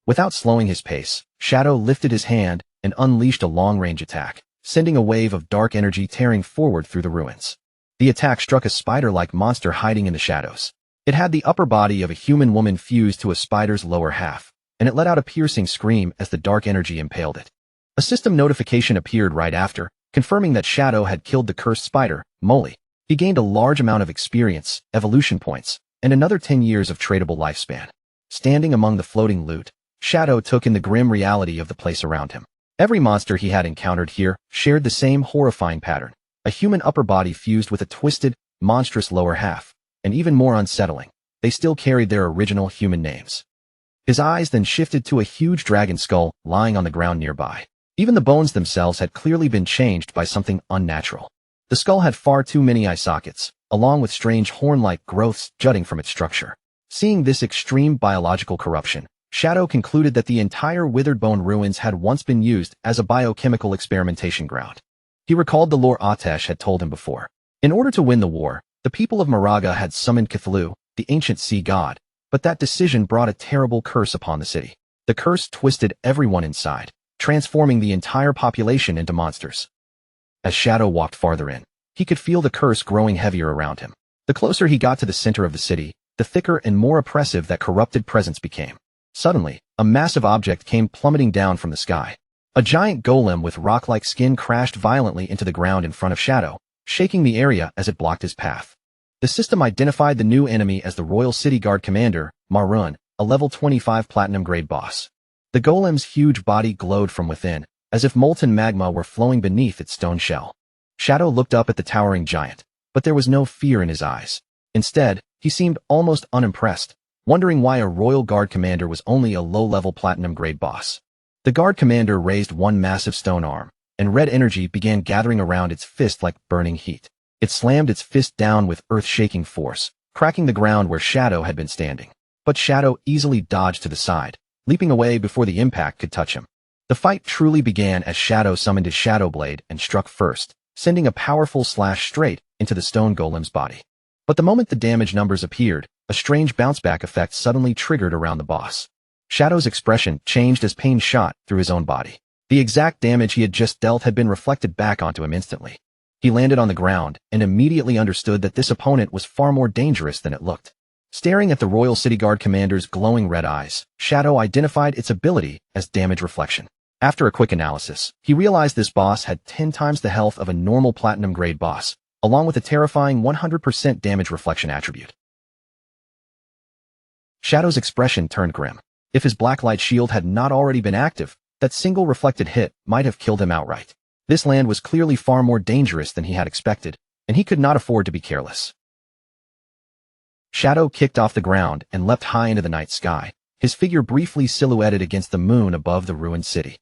Without slowing his pace, Shadow lifted his hand and unleashed a long-range attack, sending a wave of dark energy tearing forward through the ruins. The attack struck a spider-like monster hiding in the shadows. It had the upper body of a human woman fused to a spider's lower half, and it let out a piercing scream as the dark energy impaled it. A system notification appeared right after, confirming that Shadow had killed the cursed spider, Molly. He gained a large amount of experience, evolution points, and another 10 years of tradable lifespan. Standing among the floating loot, Shadow took in the grim reality of the place around him. Every monster he had encountered here shared the same horrifying pattern, a human upper body fused with a twisted, monstrous lower half, and even more unsettling, they still carried their original human names. His eyes then shifted to a huge dragon skull lying on the ground nearby. Even the bones themselves had clearly been changed by something unnatural. The skull had far too many eye sockets, along with strange horn-like growths jutting from its structure. Seeing this extreme biological corruption, Shadow concluded that the entire withered bone ruins had once been used as a biochemical experimentation ground. He recalled the lore Atesh had told him before. In order to win the war, the people of Moraga had summoned Cthulhu, the ancient sea god, but that decision brought a terrible curse upon the city. The curse twisted everyone inside, transforming the entire population into monsters. As Shadow walked farther in, he could feel the curse growing heavier around him. The closer he got to the center of the city, the thicker and more oppressive that corrupted presence became. Suddenly, a massive object came plummeting down from the sky. A giant golem with rock-like skin crashed violently into the ground in front of Shadow, shaking the area as it blocked his path. The system identified the new enemy as the Royal City Guard Commander, Marun, a level 25 platinum grade boss. The golem's huge body glowed from within, as if molten magma were flowing beneath its stone shell. Shadow looked up at the towering giant, but there was no fear in his eyes. Instead, he seemed almost unimpressed, wondering why a Royal Guard Commander was only a low-level platinum grade boss. The Guard Commander raised one massive stone arm, and red energy began gathering around its fist like burning heat. It slammed its fist down with earth-shaking force, cracking the ground where Shadow had been standing. But Shadow easily dodged to the side, leaping away before the impact could touch him. The fight truly began as Shadow summoned his Shadow Blade and struck first, sending a powerful slash straight into the stone golem's body. But the moment the damage numbers appeared, a strange bounce-back effect suddenly triggered around the boss. Shadow's expression changed as pain shot through his own body. The exact damage he had just dealt had been reflected back onto him instantly. He landed on the ground and immediately understood that this opponent was far more dangerous than it looked. Staring at the Royal City Guard Commander's glowing red eyes, Shadow identified its ability as damage reflection. After a quick analysis, he realized this boss had 10 times the health of a normal platinum grade boss, along with a terrifying 100% damage reflection attribute. Shadow's expression turned grim. If his blacklight shield had not already been active, that single reflected hit might have killed him outright. This land was clearly far more dangerous than he had expected, and he could not afford to be careless. Shadow kicked off the ground and leapt high into the night sky, his figure briefly silhouetted against the moon above the ruined city.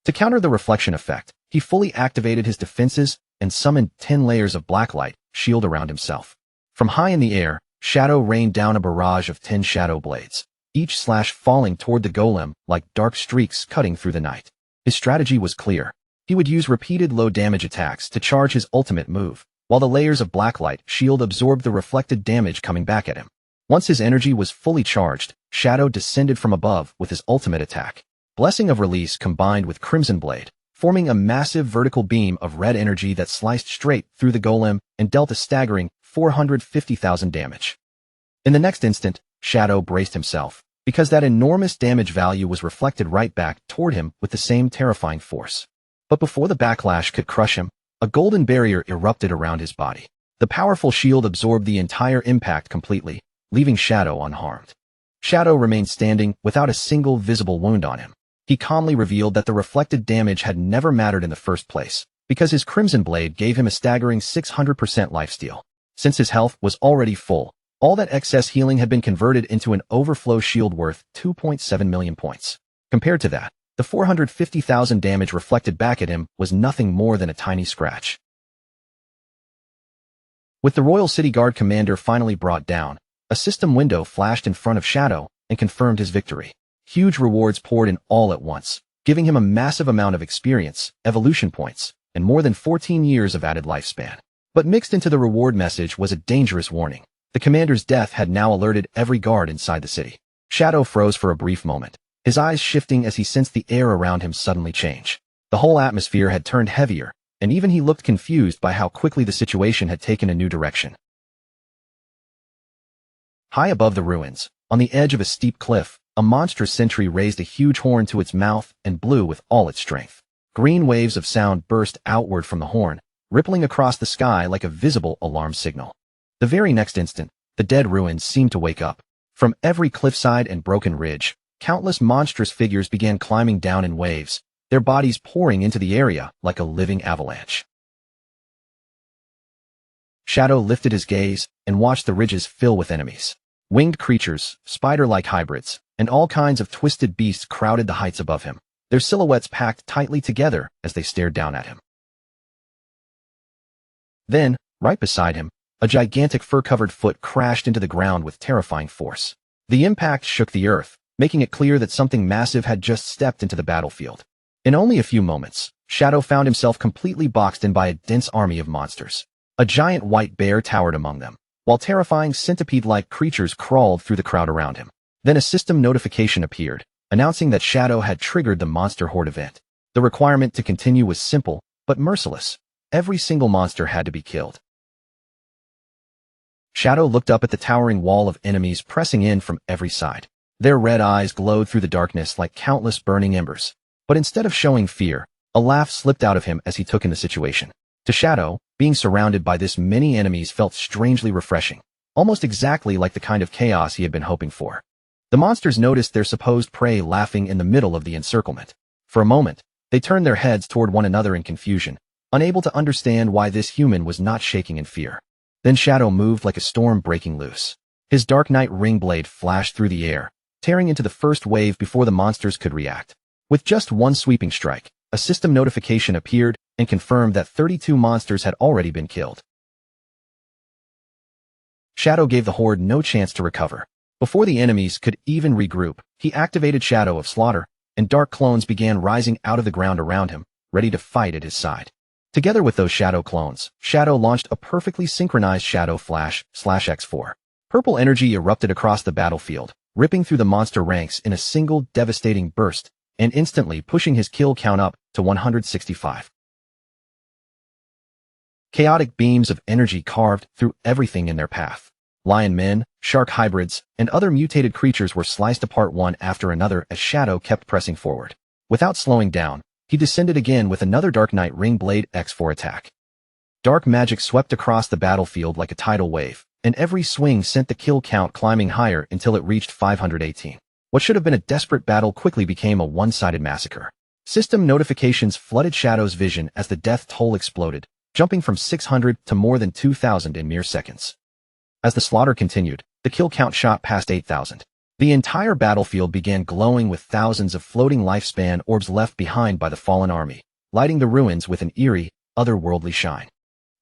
To counter the reflection effect, he fully activated his defenses and summoned 10 layers of blacklight shield around himself. From high in the air, Shadow rained down a barrage of 10 shadow blades, each slash falling toward the golem like dark streaks cutting through the night. His strategy was clear. He would use repeated low-damage attacks to charge his ultimate move, while the layers of blacklight shield absorbed the reflected damage coming back at him. Once his energy was fully charged, Shadow descended from above with his ultimate attack. Blessing of Release combined with Crimson Blade, forming a massive vertical beam of red energy that sliced straight through the golem and dealt a staggering 450,000 damage. In the next instant, Shadow braced himself, because that enormous damage value was reflected right back toward him with the same terrifying force. But before the backlash could crush him, a golden barrier erupted around his body. The powerful shield absorbed the entire impact completely, leaving Shadow unharmed. Shadow remained standing without a single visible wound on him. He calmly revealed that the reflected damage had never mattered in the first place, because his Crimson Blade gave him a staggering 600% lifesteal. Since his health was already full, all that excess healing had been converted into an overflow shield worth 2.7 million points. Compared to that, the 450,000 damage reflected back at him was nothing more than a tiny scratch. With the Royal City Guard commander finally brought down, a system window flashed in front of Shadow and confirmed his victory. Huge rewards poured in all at once, giving him a massive amount of experience, evolution points, and more than 14 years of added lifespan. But mixed into the reward message was a dangerous warning. The commander's death had now alerted every guard inside the city. Shadow froze for a brief moment, his eyes shifting as he sensed the air around him suddenly change. The whole atmosphere had turned heavier, and even he looked confused by how quickly the situation had taken a new direction. High above the ruins, on the edge of a steep cliff, a monstrous sentry raised a huge horn to its mouth and blew with all its strength. Green waves of sound burst outward from the horn, rippling across the sky like a visible alarm signal. The very next instant, the dead ruins seemed to wake up. From every cliffside and broken ridge, countless monstrous figures began climbing down in waves, their bodies pouring into the area like a living avalanche. Shadow lifted his gaze and watched the ridges fill with enemies. Winged creatures, spider-like hybrids, and all kinds of twisted beasts crowded the heights above him, their silhouettes packed tightly together as they stared down at him. Then, right beside him, a gigantic fur-covered foot crashed into the ground with terrifying force. The impact shook the earth, making it clear that something massive had just stepped into the battlefield. In only a few moments, Shadow found himself completely boxed in by a dense army of monsters. A giant white bear towered among them, while terrifying centipede-like creatures crawled through the crowd around him. Then a system notification appeared, announcing that Shadow had triggered the Monster Horde event. The requirement to continue was simple, but merciless. Every single monster had to be killed. Shadow looked up at the towering wall of enemies pressing in from every side. Their red eyes glowed through the darkness like countless burning embers. But instead of showing fear, a laugh slipped out of him as he took in the situation. To Shadow, being surrounded by this many enemies felt strangely refreshing, almost exactly like the kind of chaos he had been hoping for. The monsters noticed their supposed prey laughing in the middle of the encirclement. For a moment, they turned their heads toward one another in confusion, unable to understand why this human was not shaking in fear. Then Shadow moved like a storm breaking loose. His Dark Knight ring blade flashed through the air, tearing into the first wave before the monsters could react. With just one sweeping strike, a system notification appeared and confirmed that 32 monsters had already been killed. Shadow gave the horde no chance to recover. Before the enemies could even regroup, he activated Shadow of Slaughter, and dark clones began rising out of the ground around him, ready to fight at his side. Together with those Shadow clones, Shadow launched a perfectly synchronized Shadow Flash/X4. Purple energy erupted across the battlefield, ripping through the monster ranks in a single devastating burst, and instantly pushing his kill count up to 165. Chaotic beams of energy carved through everything in their path. Lion men, shark hybrids, and other mutated creatures were sliced apart one after another as Shadow kept pressing forward. Without slowing down, he descended again with another Dark Knight Ring Blade X4 attack. Dark magic swept across the battlefield like a tidal wave, and every swing sent the kill count climbing higher until it reached 518. What should have been a desperate battle quickly became a one-sided massacre. System notifications flooded Shadow's vision as the death toll exploded, jumping from 600 to more than 2,000 in mere seconds. As the slaughter continued, the kill count shot past 8,000. The entire battlefield began glowing with thousands of floating lifespan orbs left behind by the fallen army, lighting the ruins with an eerie, otherworldly shine.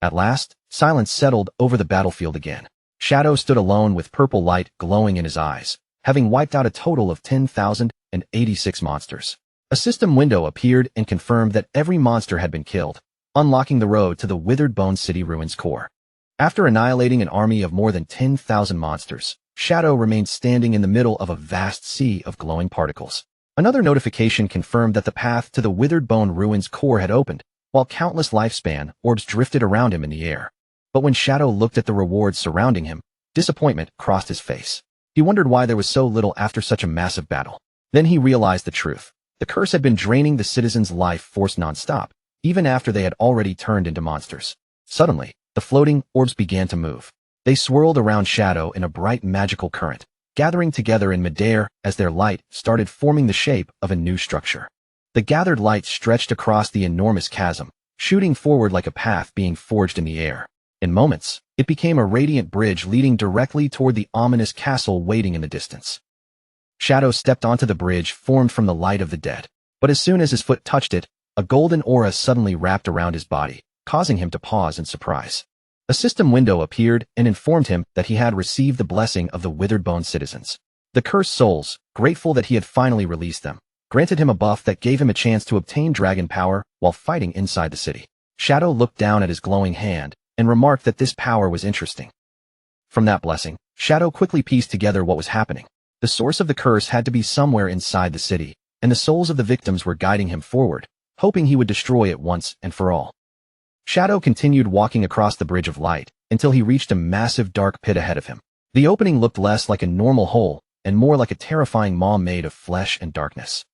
At last, silence settled over the battlefield again. Shadow stood alone with purple light glowing in his eyes, having wiped out a total of 10,086 monsters. A system window appeared and confirmed that every monster had been killed, unlocking the road to the Withered Bone City ruins core. After annihilating an army of more than 10,000 monsters, Shadow remained standing in the middle of a vast sea of glowing particles. Another notification confirmed that the path to the Withered Bone ruins core had opened, while countless lifespan orbs drifted around him in the air. But when Shadow looked at the rewards surrounding him, disappointment crossed his face. He wondered why there was so little after such a massive battle. Then he realized the truth. The curse had been draining the citizens' life force non-stop, even after they had already turned into monsters. Suddenly, the floating orbs began to move. They swirled around Shadow in a bright magical current, gathering together in midair as their light started forming the shape of a new structure. The gathered light stretched across the enormous chasm, shooting forward like a path being forged in the air. In moments, it became a radiant bridge leading directly toward the ominous castle waiting in the distance. Shadow stepped onto the bridge formed from the light of the dead, but as soon as his foot touched it, a golden aura suddenly wrapped around his body, causing him to pause in surprise. A system window appeared and informed him that he had received the blessing of the Withered Bone citizens. The cursed souls, grateful that he had finally released them, granted him a buff that gave him a chance to obtain dragon power while fighting inside the city. Shadow looked down at his glowing hand and remarked that this power was interesting. From that blessing, Shadow quickly pieced together what was happening. The source of the curse had to be somewhere inside the city, and the souls of the victims were guiding him forward, hoping he would destroy it once and for all. Shadow continued walking across the Bridge of Light until he reached a massive dark pit ahead of him. The opening looked less like a normal hole and more like a terrifying maw made of flesh and darkness.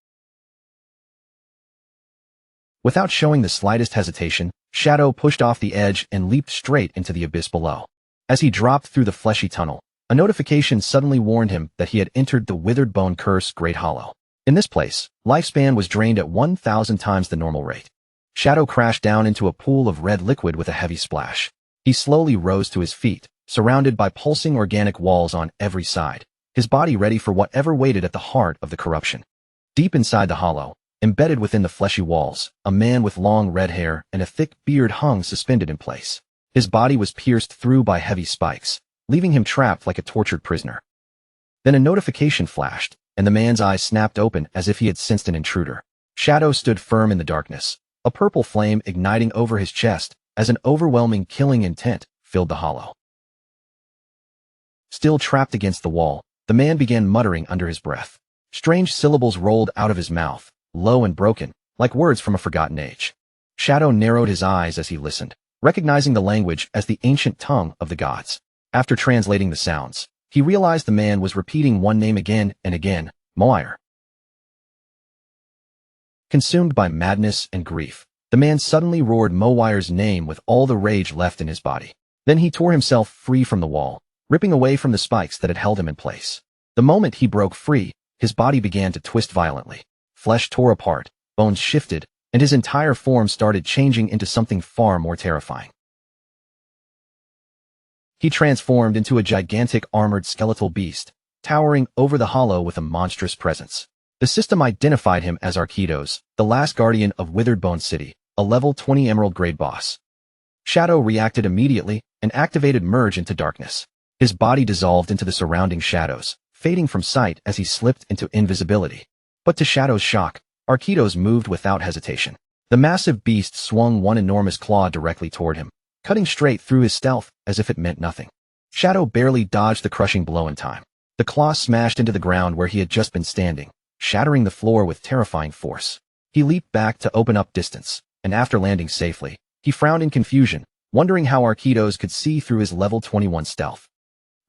Without showing the slightest hesitation, Shadow pushed off the edge and leaped straight into the abyss below. As he dropped through the fleshy tunnel, a notification suddenly warned him that he had entered the Withered Bone Curse Great Hollow. In this place, lifespan was drained at 1,000 times the normal rate. Shadow crashed down into a pool of red liquid with a heavy splash. He slowly rose to his feet, surrounded by pulsing organic walls on every side, his body ready for whatever waited at the heart of the corruption. Deep inside the hollow, embedded within the fleshy walls, a man with long red hair and a thick beard hung suspended in place. His body was pierced through by heavy spikes, leaving him trapped like a tortured prisoner. Then a notification flashed, and the man's eyes snapped open as if he had sensed an intruder. Shadow stood firm in the darkness, a purple flame igniting over his chest as an overwhelming killing intent filled the hollow. Still trapped against the wall, the man began muttering under his breath. Strange syllables rolled out of his mouth, low and broken, like words from a forgotten age. Shadow narrowed his eyes as he listened, recognizing the language as the ancient tongue of the gods. After translating the sounds, he realized the man was repeating one name again and again, Moire. Consumed by madness and grief, the man suddenly roared Moire's name with all the rage left in his body. Then he tore himself free from the wall, ripping away from the spikes that had held him in place. The moment he broke free, his body began to twist violently. Flesh tore apart, bones shifted, and his entire form started changing into something far more terrifying. He transformed into a gigantic armored skeletal beast, towering over the hollow with a monstrous presence. The system identified him as Arkitos, the last guardian of Withered Bone City, a level 20 emerald grade boss. Shadow reacted immediately and activated Merge into Darkness. His body dissolved into the surrounding shadows, fading from sight as he slipped into invisibility. But to Shadow's shock, Arkitos moved without hesitation. The massive beast swung one enormous claw directly toward him, cutting straight through his stealth as if it meant nothing. Shadow barely dodged the crushing blow in time. The claw smashed into the ground where he had just been standing, shattering the floor with terrifying force. He leaped back to open up distance, and after landing safely, he frowned in confusion, wondering how Arkitos could see through his level 21 stealth.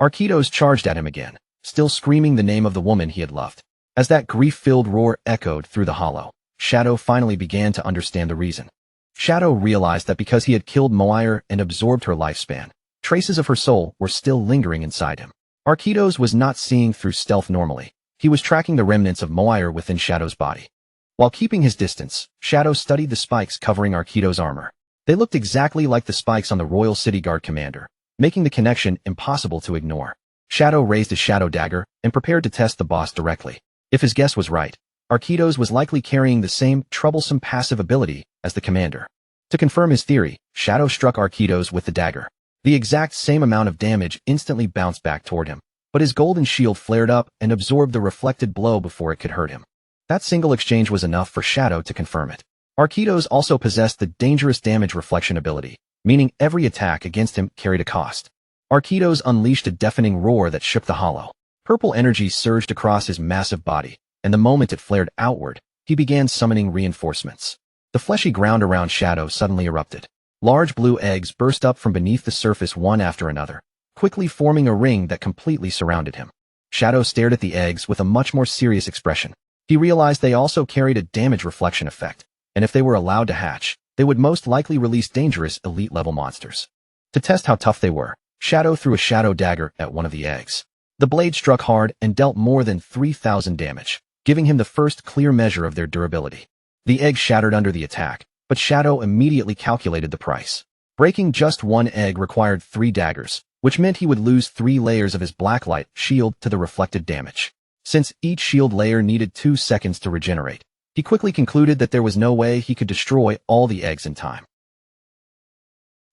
Arkitos charged at him again, still screaming the name of the woman he had loved. As that grief-filled roar echoed through the hollow, Shadow finally began to understand the reason. Shadow realized that because he had killed Moire and absorbed her lifespan, traces of her soul were still lingering inside him. Arkitos was not seeing through stealth normally. He was tracking the remnants of Moire within Shadow's body. While keeping his distance, Shadow studied the spikes covering Arkitos' armor. They looked exactly like the spikes on the Royal City Guard commander, making the connection impossible to ignore. Shadow raised his shadow dagger and prepared to test the boss directly. If his guess was right, Arkitos was likely carrying the same troublesome passive ability as the commander. To confirm his theory, Shadow struck Arkitos with the dagger. The exact same amount of damage instantly bounced back toward him, but his golden shield flared up and absorbed the reflected blow before it could hurt him. That single exchange was enough for Shadow to confirm it. Arkitos also possessed the dangerous damage reflection ability, meaning every attack against him carried a cost. Arkitos unleashed a deafening roar that shook the hollow. Purple energy surged across his massive body, and the moment it flared outward, he began summoning reinforcements. The fleshy ground around Shadow suddenly erupted. Large blue eggs burst up from beneath the surface one after another, quickly forming a ring that completely surrounded him. Shadow stared at the eggs with a much more serious expression. He realized they also carried a damage reflection effect, and if they were allowed to hatch, they would most likely release dangerous elite-level monsters. To test how tough they were, Shadow threw a shadow dagger at one of the eggs. The blade struck hard and dealt more than 3,000 damage, giving him the first clear measure of their durability. The egg shattered under the attack, but Shadow immediately calculated the price. Breaking just one egg required 3 daggers, which meant he would lose 3 layers of his blacklight shield to the reflected damage. Since each shield layer needed 2 seconds to regenerate, he quickly concluded that there was no way he could destroy all the eggs in time.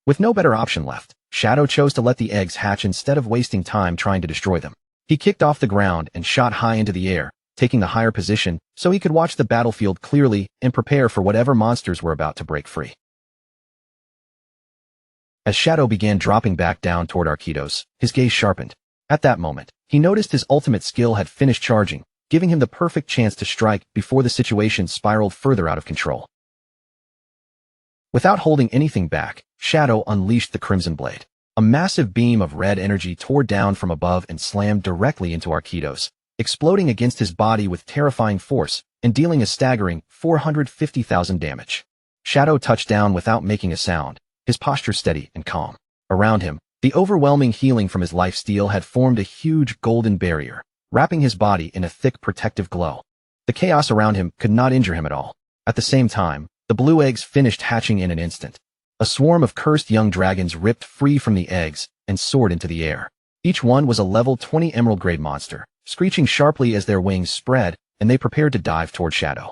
With no better option left, Shadow chose to let the eggs hatch instead of wasting time trying to destroy them. He kicked off the ground and shot high into the air, taking the higher position so he could watch the battlefield clearly and prepare for whatever monsters were about to break free. As Shadow began dropping back down toward Arquitos, his gaze sharpened. At that moment, he noticed his ultimate skill had finished charging, giving him the perfect chance to strike before the situation spiraled further out of control. Without holding anything back, Shadow unleashed the Crimson Blade. A massive beam of red energy tore down from above and slammed directly into Arquitos, exploding against his body with terrifying force and dealing a staggering 450,000 damage. Shadow touched down without making a sound, his posture steady and calm. Around him, the overwhelming healing from his lifesteal had formed a huge golden barrier, wrapping his body in a thick protective glow. The chaos around him could not injure him at all. At the same time, the blue eggs finished hatching in an instant. A swarm of cursed young dragons ripped free from the eggs and soared into the air. Each one was a level 20 emerald-grade monster, screeching sharply as their wings spread and they prepared to dive toward Shadow.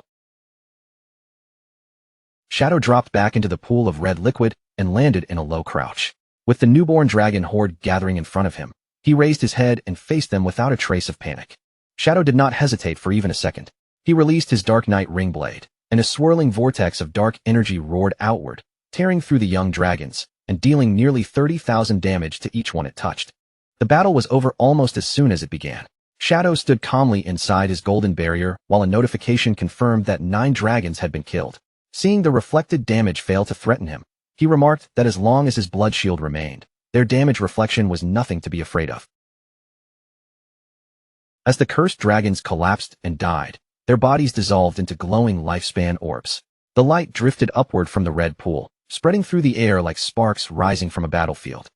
Shadow dropped back into the pool of red liquid and landed in a low crouch. With the newborn dragon horde gathering in front of him, he raised his head and faced them without a trace of panic. Shadow did not hesitate for even a second. He released his Dark Knight ring blade, and a swirling vortex of dark energy roared outward, tearing through the young dragons and dealing nearly 30,000 damage to each one it touched. The battle was over almost as soon as it began. Shadow stood calmly inside his golden barrier while a notification confirmed that 9 dragons had been killed. Seeing the reflected damage fail to threaten him, he remarked that as long as his blood shield remained, their damage reflection was nothing to be afraid of. As the cursed dragons collapsed and died, their bodies dissolved into glowing lifespan orbs. The light drifted upward from the red pool, spreading through the air like sparks rising from a battlefield.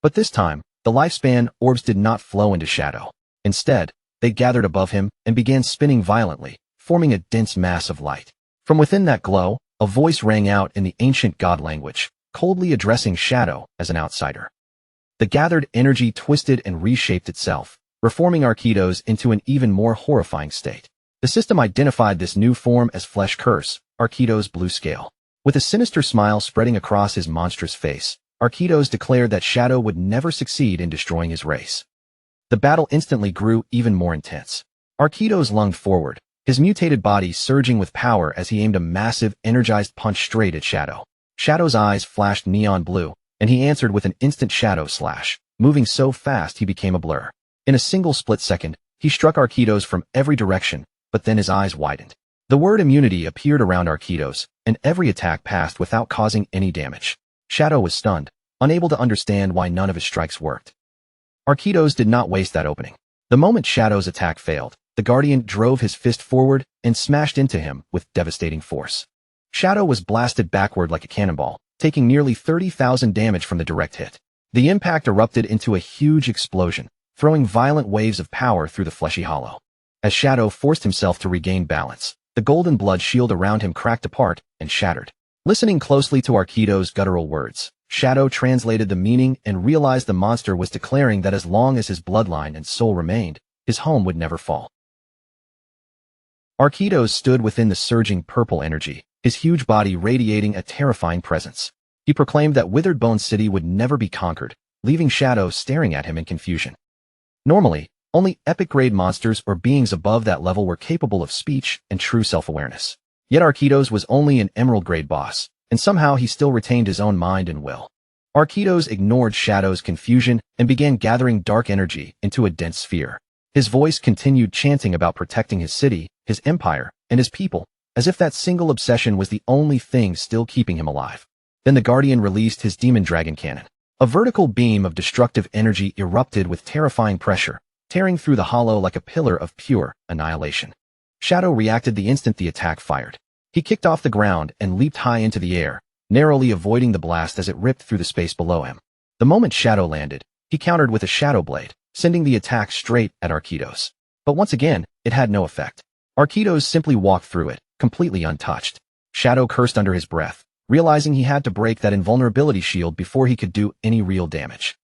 But this time, the lifespan orbs did not flow into Shadow. Instead, they gathered above him and began spinning violently, forming a dense mass of light. From within that glow, a voice rang out in the ancient god language, coldly addressing Shadow as an outsider. The gathered energy twisted and reshaped itself, reforming Arquitos into an even more horrifying state. The system identified this new form as Flesh Curse, Arquitos Blue Scale. With a sinister smile spreading across his monstrous face, Arquitos declared that Shadow would never succeed in destroying his race. The battle instantly grew even more intense. Arquitos lunged forward, his mutated body surging with power as he aimed a massive, energized punch straight at Shadow. Shadow's eyes flashed neon blue, and he answered with an instant shadow slash, moving so fast he became a blur. In a single split second, he struck Arquitos from every direction, but then his eyes widened. The word immunity appeared around Arquitos, and every attack passed without causing any damage. Shadow was stunned, unable to understand why none of his strikes worked. Arquitos did not waste that opening. The moment Shadow's attack failed, the Guardian drove his fist forward and smashed into him with devastating force. Shadow was blasted backward like a cannonball, taking nearly 30,000 damage from the direct hit. The impact erupted into a huge explosion, throwing violent waves of power through the fleshy hollow. As Shadow forced himself to regain balance, the golden blood shield around him cracked apart and shattered. Listening closely to Arquitos' guttural words, Shadow translated the meaning and realized the monster was declaring that as long as his bloodline and soul remained, his home would never fall. Arquitos stood within the surging purple energy, his huge body radiating a terrifying presence. He proclaimed that Withered Bone City would never be conquered, leaving Shadow staring at him in confusion. Normally, only epic-grade monsters or beings above that level were capable of speech and true self-awareness. Yet Arquitos was only an emerald-grade boss, and somehow he still retained his own mind and will. Arquitos ignored Shadow's confusion and began gathering dark energy into a dense sphere. His voice continued chanting about protecting his city, his empire, and his people, as if that single obsession was the only thing still keeping him alive. Then the Guardian released his Demon Dragon Cannon. A vertical beam of destructive energy erupted with terrifying pressure, tearing through the hollow like a pillar of pure annihilation. Shadow reacted the instant the attack fired. He kicked off the ground and leaped high into the air, narrowly avoiding the blast as it ripped through the space below him. The moment Shadow landed, he countered with a Shadow Blade, sending the attack straight at Arquitos. But once again, it had no effect. Arquitos simply walked through it, completely untouched. Shadow cursed under his breath, realizing he had to break that invulnerability shield before he could do any real damage.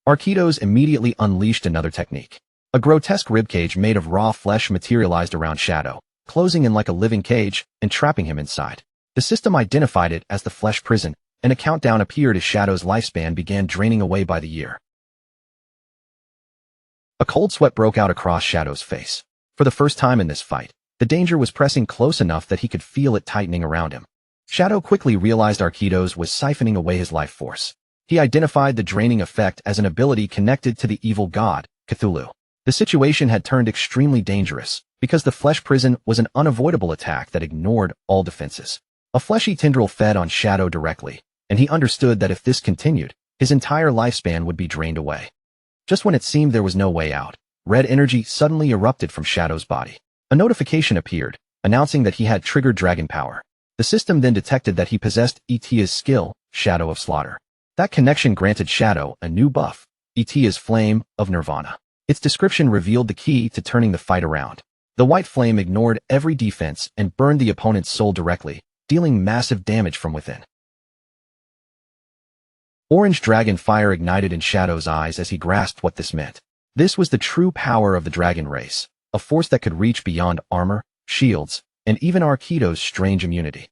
Arquitos immediately unleashed another technique. A grotesque ribcage made of raw flesh materialized around Shadow, closing in like a living cage and trapping him inside. The system identified it as the flesh prison, and a countdown appeared as Shadow's lifespan began draining away by the year. A cold sweat broke out across Shadow's face. For the first time in this fight, the danger was pressing close enough that he could feel it tightening around him. Shadow quickly realized Arquitos was siphoning away his life force. He identified the draining effect as an ability connected to the evil god, Cthulhu. The situation had turned extremely dangerous, because the flesh prison was an unavoidable attack that ignored all defenses. A fleshy tendril fed on Shadow directly, and he understood that if this continued, his entire lifespan would be drained away. Just when it seemed there was no way out, red energy suddenly erupted from Shadow's body. A notification appeared, announcing that he had triggered dragon power. The system then detected that he possessed Etia's skill, Shadow of Slaughter. That connection granted Shadow a new buff, Etia's Flame of Nirvana. Its description revealed the key to turning the fight around. The white flame ignored every defense and burned the opponent's soul directly, dealing massive damage from within. Orange dragon fire ignited in Shadow's eyes as he grasped what this meant. This was the true power of the dragon race, a force that could reach beyond armor, shields, and even Arquitos' strange immunity.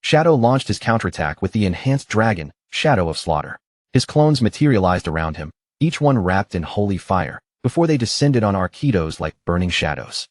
Shadow launched his counterattack with the enhanced dragon, Shadow of Slaughter. His clones materialized around him, each one wrapped in holy fire, before they descended on Arquitos like burning shadows.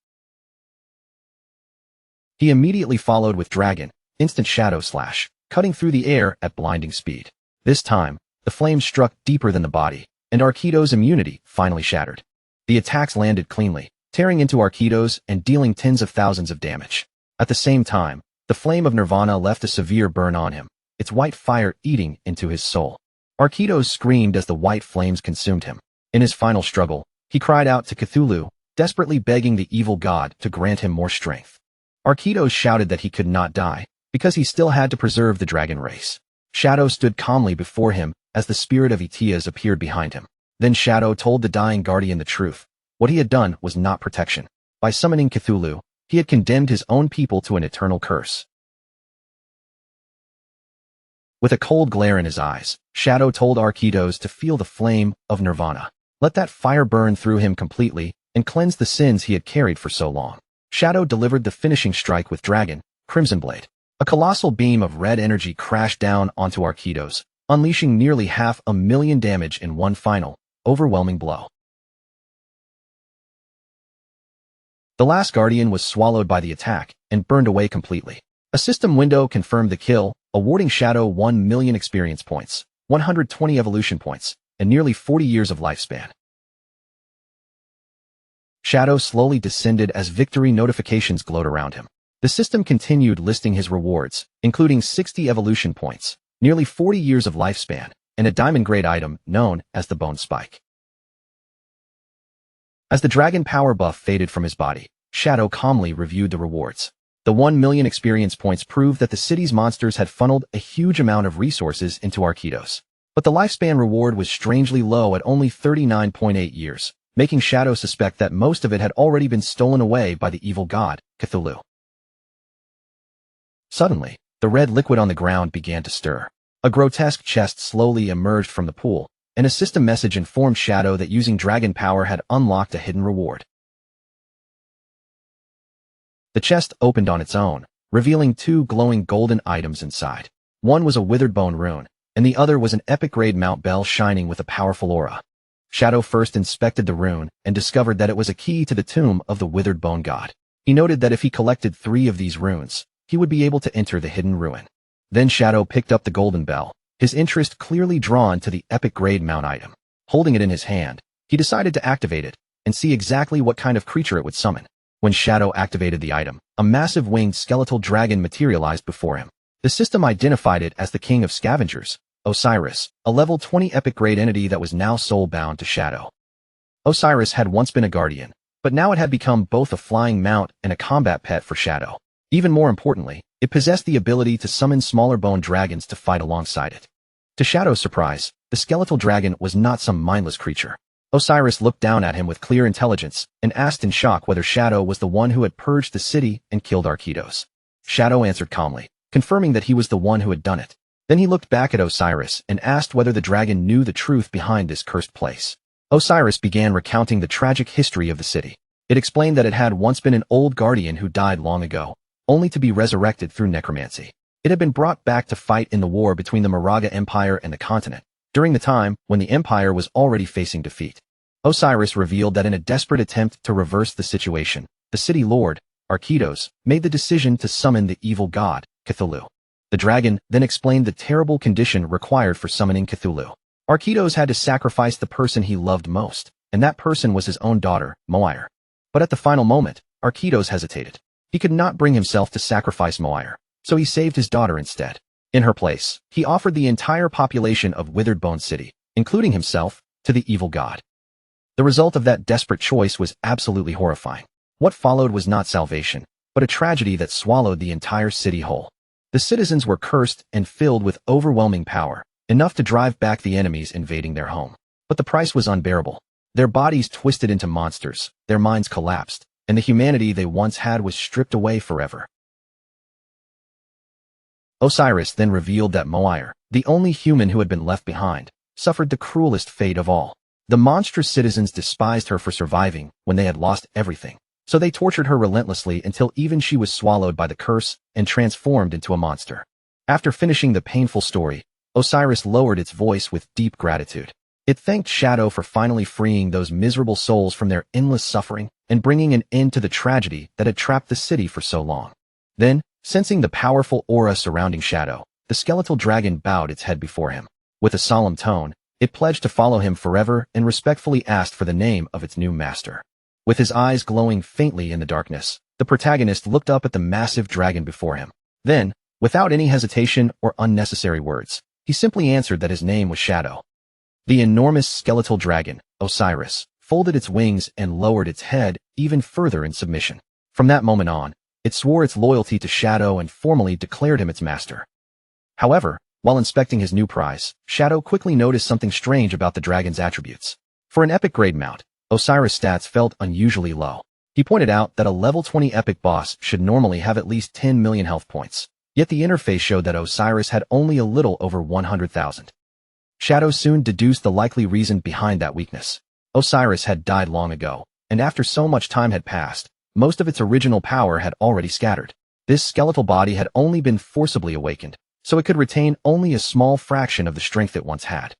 He immediately followed with Dragon, Instant Shadow Slash, cutting through the air at blinding speed. This time, the flame struck deeper than the body, and Arquitos' immunity finally shattered. The attacks landed cleanly, tearing into Arquitos and dealing tens of thousands of damage. At the same time, the flame of Nirvana left a severe burn on him, its white fire eating into his soul. Arquitos screamed as the white flames consumed him. In his final struggle, he cried out to Cthulhu, desperately begging the evil god to grant him more strength. Arquitos shouted that he could not die, because he still had to preserve the dragon race. Shadow stood calmly before him as the spirit of Etias appeared behind him. Then Shadow told the dying guardian the truth. What he had done was not protection. By summoning Cthulhu, he had condemned his own people to an eternal curse. With a cold glare in his eyes, Shadow told Arquitos to feel the flame of Nirvana. Let that fire burn through him completely and cleanse the sins he had carried for so long. Shadow delivered the finishing strike with Dragon, Crimson Blade. A colossal beam of red energy crashed down onto Arquitos, unleashing nearly 500,000 damage in one final, overwhelming blow. The last Guardian was swallowed by the attack and burned away completely. A system window confirmed the kill, awarding Shadow 1 million experience points, 120 evolution points, and nearly 40 years of lifespan. Shadow slowly descended as victory notifications glowed around him. The system continued listing his rewards, including 60 evolution points, nearly 40 years of lifespan, and a diamond-grade item known as the Bone Spike. As the dragon power buff faded from his body, Shadow calmly reviewed the rewards. The 1 million experience points proved that the city's monsters had funneled a huge amount of resources into Arquitos. But the lifespan reward was strangely low at only 39.8 years, making Shadow suspect that most of it had already been stolen away by the evil god, Cthulhu. Suddenly, the red liquid on the ground began to stir. A grotesque chest slowly emerged from the pool, and a system message informed Shadow that using dragon power had unlocked a hidden reward. The chest opened on its own, revealing 2 glowing golden items inside. One was a withered bone rune, and the other was an epic-grade Mount Bell shining with a powerful aura. Shadow first inspected the rune and discovered that it was a key to the tomb of the withered bone god. He noted that if he collected 3 of these runes, he would be able to enter the hidden ruin. Then Shadow picked up the golden bell, his interest clearly drawn to the epic-grade mount item. Holding it in his hand, he decided to activate it and see exactly what kind of creature it would summon. When Shadow activated the item, a massive winged skeletal dragon materialized before him. The system identified it as the King of Scavengers, Osiris, a level 20 epic-grade entity that was now soul-bound to Shadow. Osiris had once been a guardian, but now it had become both a flying mount and a combat pet for Shadow. Even more importantly, it possessed the ability to summon smaller bone dragons to fight alongside it. To Shadow's surprise, the skeletal dragon was not some mindless creature. Osiris looked down at him with clear intelligence and asked in shock whether Shadow was the one who had purged the city and killed Arquitos. Shadow answered calmly, confirming that he was the one who had done it. Then he looked back at Osiris and asked whether the dragon knew the truth behind this cursed place. Osiris began recounting the tragic history of the city. It explained that it had once been an old guardian who died long ago, only to be resurrected through necromancy. It had been brought back to fight in the war between the Moraga Empire and the continent, during the time when the empire was already facing defeat. Osiris revealed that in a desperate attempt to reverse the situation, the city lord, Arquitos, made the decision to summon the evil god, Cthulhu. The dragon then explained the terrible condition required for summoning Cthulhu. Arquitos had to sacrifice the person he loved most, and that person was his own daughter, Moire. But at the final moment, Arquitos hesitated. He could not bring himself to sacrifice Moire, so he saved his daughter instead. In her place, he offered the entire population of Withered Bone City, including himself, to the evil god. The result of that desperate choice was absolutely horrifying. What followed was not salvation, but a tragedy that swallowed the entire city whole. The citizens were cursed and filled with overwhelming power, enough to drive back the enemies invading their home. But the price was unbearable. Their bodies twisted into monsters, their minds collapsed, and the humanity they once had was stripped away forever. Osiris then revealed that Moire, the only human who had been left behind, suffered the cruelest fate of all. The monstrous citizens despised her for surviving when they had lost everything, so they tortured her relentlessly until even she was swallowed by the curse and transformed into a monster. After finishing the painful story, Osiris lowered its voice with deep gratitude. It thanked Shadow for finally freeing those miserable souls from their endless suffering and bringing an end to the tragedy that had trapped the city for so long. Then, sensing the powerful aura surrounding Shadow, the skeletal dragon bowed its head before him. With a solemn tone, it pledged to follow him forever and respectfully asked for the name of its new master. With his eyes glowing faintly in the darkness, the protagonist looked up at the massive dragon before him. Then, without any hesitation or unnecessary words, he simply answered that his name was Shadow. The enormous skeletal dragon, Osiris, folded its wings and lowered its head even further in submission. From that moment on, it swore its loyalty to Shadow and formally declared him its master. However, while inspecting his new prize, Shadow quickly noticed something strange about the dragon's attributes. For an epic grade mount, Osiris' stats felt unusually low. He pointed out that a level 20 epic boss should normally have at least 10 million health points, yet the interface showed that Osiris had only a little over 100,000. Shadow soon deduced the likely reason behind that weakness. Osiris had died long ago, and after so much time had passed, most of its original power had already scattered. This skeletal body had only been forcibly awakened, so it could retain only a small fraction of the strength it once had.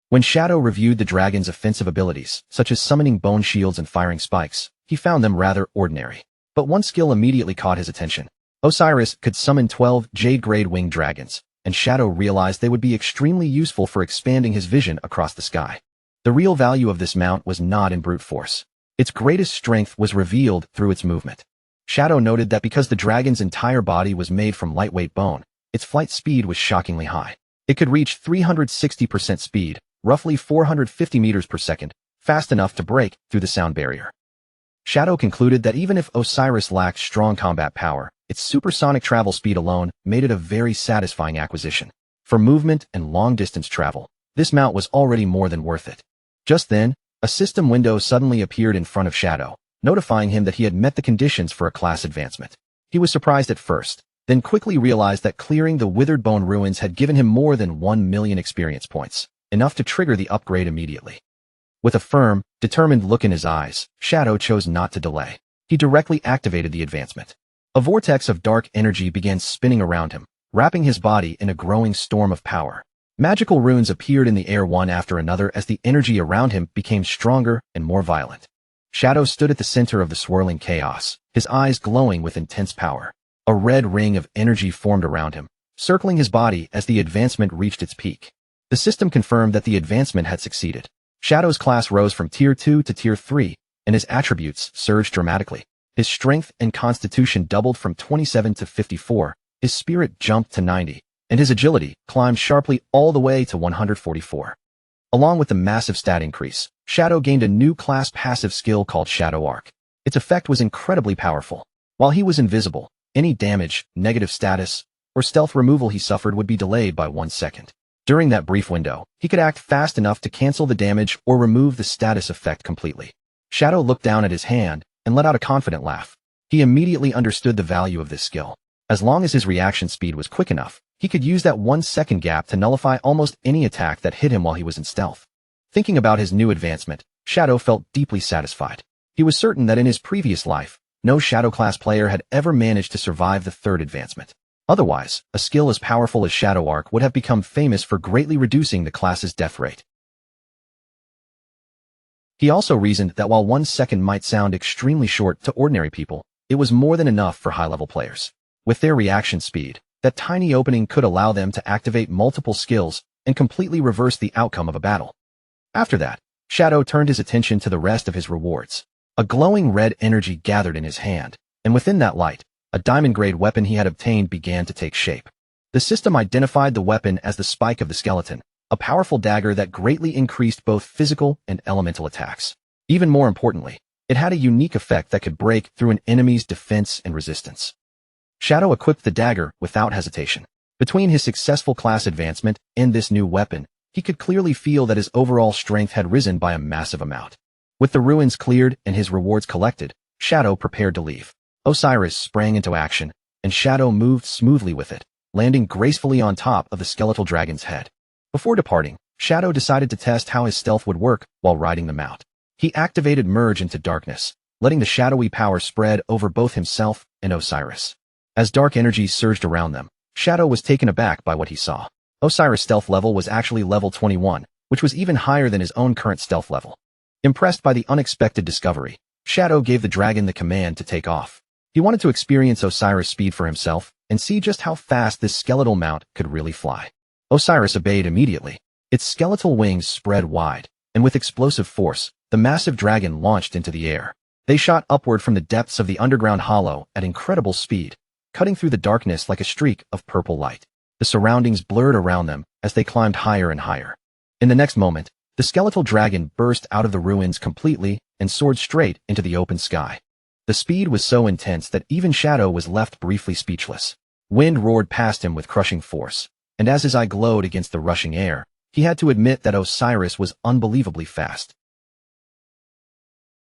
When Shadow reviewed the dragon's offensive abilities, such as summoning bone shields and firing spikes, he found them rather ordinary. But one skill immediately caught his attention. Osiris could summon 12 Jade-grade winged dragons, and Shadow realized they would be extremely useful for expanding his vision across the sky. The real value of this mount was not in brute force. Its greatest strength was revealed through its movement. Shadow noted that because the dragon's entire body was made from lightweight bone, its flight speed was shockingly high. It could reach 360% speed, roughly 450 meters per second, fast enough to break through the sound barrier. Shadow concluded that even if Osiris lacked strong combat power, its supersonic travel speed alone made it a very satisfying acquisition. For movement and long-distance travel, this mount was already more than worth it. Just then, a system window suddenly appeared in front of Shadow, notifying him that he had met the conditions for a class advancement. He was surprised at first, then quickly realized that clearing the Withered Bone ruins had given him more than 1 million experience points, enough to trigger the upgrade immediately. With a firm, determined look in his eyes, Shadow chose not to delay. He directly activated the advancement. A vortex of dark energy began spinning around him, wrapping his body in a growing storm of power. Magical runes appeared in the air one after another as the energy around him became stronger and more violent. Shadow stood at the center of the swirling chaos, his eyes glowing with intense power. A red ring of energy formed around him, circling his body as the advancement reached its peak. The system confirmed that the advancement had succeeded. Shadow's class rose from Tier 2 to Tier 3, and his attributes surged dramatically. His strength and constitution doubled from 27 to 54, his spirit jumped to 90, and his agility climbed sharply all the way to 144. Along with the massive stat increase, Shadow gained a new class passive skill called Shadow Arc. Its effect was incredibly powerful. While he was invisible, any damage, negative status, or stealth removal he suffered would be delayed by 1 second. During that brief window, he could act fast enough to cancel the damage or remove the status effect completely. Shadow looked down at his hand and let out a confident laugh. He immediately understood the value of this skill. As long as his reaction speed was quick enough, he could use that 1 second gap to nullify almost any attack that hit him while he was in stealth. Thinking about his new advancement, Shadow felt deeply satisfied. He was certain that in his previous life, no Shadow class player had ever managed to survive the 3rd advancement. Otherwise, a skill as powerful as Shadow Arc would have become famous for greatly reducing the class's death rate. He also reasoned that while 1 second might sound extremely short to ordinary people, it was more than enough for high-level players. With their reaction speed, that tiny opening could allow them to activate multiple skills and completely reverse the outcome of a battle. After that, Shadow turned his attention to the rest of his rewards. A glowing red energy gathered in his hand, and within that light, a diamond-grade weapon he had obtained began to take shape. The system identified the weapon as the Spike of the Skeleton, a powerful dagger that greatly increased both physical and elemental attacks. Even more importantly, it had a unique effect that could break through an enemy's defense and resistance. Shadow equipped the dagger without hesitation. Between his successful class advancement and this new weapon, he could clearly feel that his overall strength had risen by a massive amount. With the ruins cleared and his rewards collected, Shadow prepared to leave. Osiris sprang into action, and Shadow moved smoothly with it, landing gracefully on top of the skeletal dragon's head. Before departing, Shadow decided to test how his stealth would work while riding the mount. He activated Merge into Darkness, letting the shadowy power spread over both himself and Osiris. As dark energies surged around them, Shadow was taken aback by what he saw. Osiris' stealth level was actually level 21, which was even higher than his own current stealth level. Impressed by the unexpected discovery, Shadow gave the dragon the command to take off. He wanted to experience Osiris' speed for himself and see just how fast this skeletal mount could really fly. Osiris obeyed immediately. Its skeletal wings spread wide, and with explosive force, the massive dragon launched into the air. They shot upward from the depths of the underground hollow at incredible speed, cutting through the darkness like a streak of purple light. The surroundings blurred around them as they climbed higher and higher. In the next moment, the skeletal dragon burst out of the ruins completely and soared straight into the open sky. The speed was so intense that even Shadow was left briefly speechless. Wind roared past him with crushing force, and as his eye glowed against the rushing air, he had to admit that Osiris was unbelievably fast.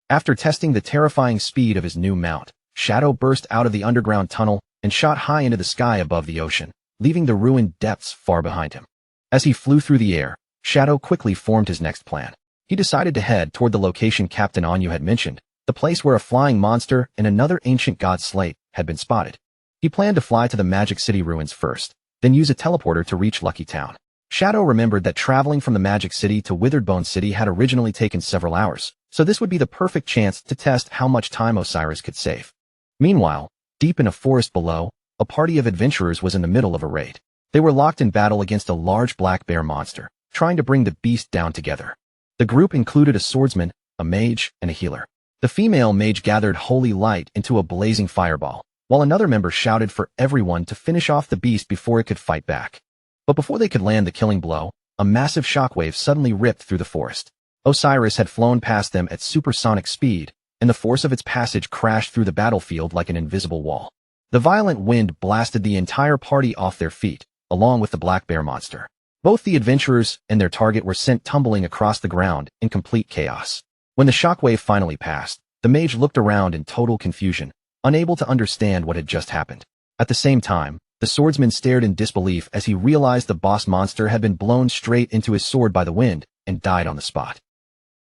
After testing the terrifying speed of his new mount, Shadow burst out of the underground tunnel and shot high into the sky above the ocean, leaving the ruined depths far behind him. As he flew through the air, Shadow quickly formed his next plan. He decided to head toward the location Captain Anyu had mentioned, the place where a flying monster and another ancient god slate had been spotted. He planned to fly to the Magic City ruins first, then use a teleporter to reach Lucky Town. Shadow remembered that traveling from the Magic City to Witheredbone City had originally taken several hours, so this would be the perfect chance to test how much time Osiris could save. Meanwhile, deep in a forest below, a party of adventurers was in the middle of a raid. They were locked in battle against a large black bear monster, trying to bring the beast down together. The group included a swordsman, a mage, and a healer. The female mage gathered holy light into a blazing fireball, while another member shouted for everyone to finish off the beast before it could fight back. But before they could land the killing blow, a massive shockwave suddenly ripped through the forest. Osiris had flown past them at supersonic speed, and the force of its passage crashed through the battlefield like an invisible wall. The violent wind blasted the entire party off their feet, along with the black bear monster. Both the adventurers and their target were sent tumbling across the ground in complete chaos. When the shockwave finally passed, the mage looked around in total confusion, unable to understand what had just happened. At the same time, the swordsman stared in disbelief as he realized the boss monster had been blown straight into his sword by the wind and died on the spot.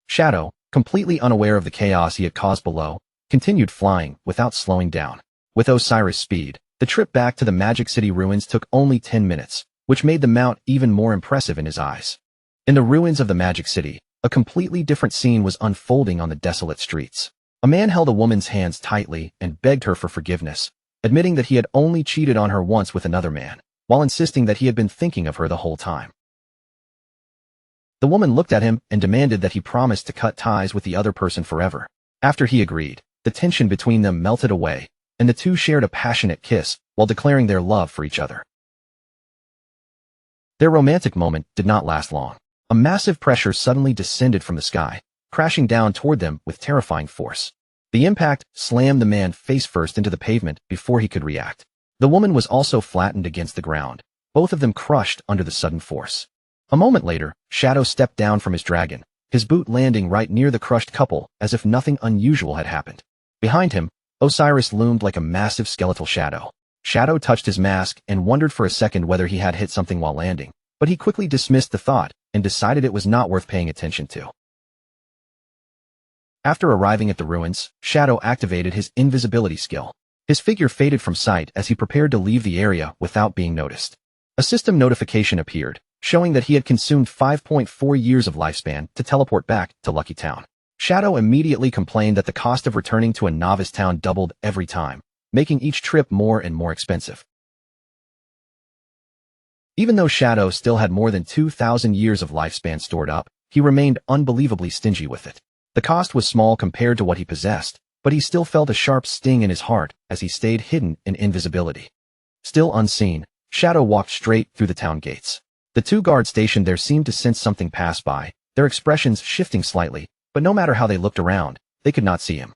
Shadow, completely unaware of the chaos he had caused below, continued flying without slowing down. With Osiris' speed, the trip back to the Magic City ruins took only 10 minutes, which made the mount even more impressive in his eyes. In the ruins of the Magic City, a completely different scene was unfolding on the desolate streets. A man held a woman's hands tightly and begged her for forgiveness, admitting that he had only cheated on her once with another man, while insisting that he had been thinking of her the whole time. The woman looked at him and demanded that he promise to cut ties with the other person forever. After he agreed, the tension between them melted away, and the two shared a passionate kiss while declaring their love for each other. Their romantic moment did not last long. A massive pressure suddenly descended from the sky, crashing down toward them with terrifying force. The impact slammed the man face first into the pavement before he could react. The woman was also flattened against the ground, both of them crushed under the sudden force. A moment later, Shadow stepped down from his dragon, his boot landing right near the crushed couple as if nothing unusual had happened. Behind him, Osiris loomed like a massive skeletal shadow. Shadow touched his mask and wondered for a second whether he had hit something while landing, but he quickly dismissed the thought and decided it was not worth paying attention to. After arriving at the ruins, Shadow activated his invisibility skill. His figure faded from sight as he prepared to leave the area without being noticed. A system notification appeared, showing that he had consumed 5.4 years of lifespan to teleport back to Lucky Town. Shadow immediately complained that the cost of returning to a novice town doubled every time, making each trip more and more expensive. Even though Shadow still had more than 2,000 years of lifespan stored up, he remained unbelievably stingy with it. The cost was small compared to what he possessed, but he still felt a sharp sting in his heart as he stayed hidden in invisibility. Still unseen, Shadow walked straight through the town gates. The two guards stationed there seemed to sense something pass by, their expressions shifting slightly, but no matter how they looked around, they could not see him.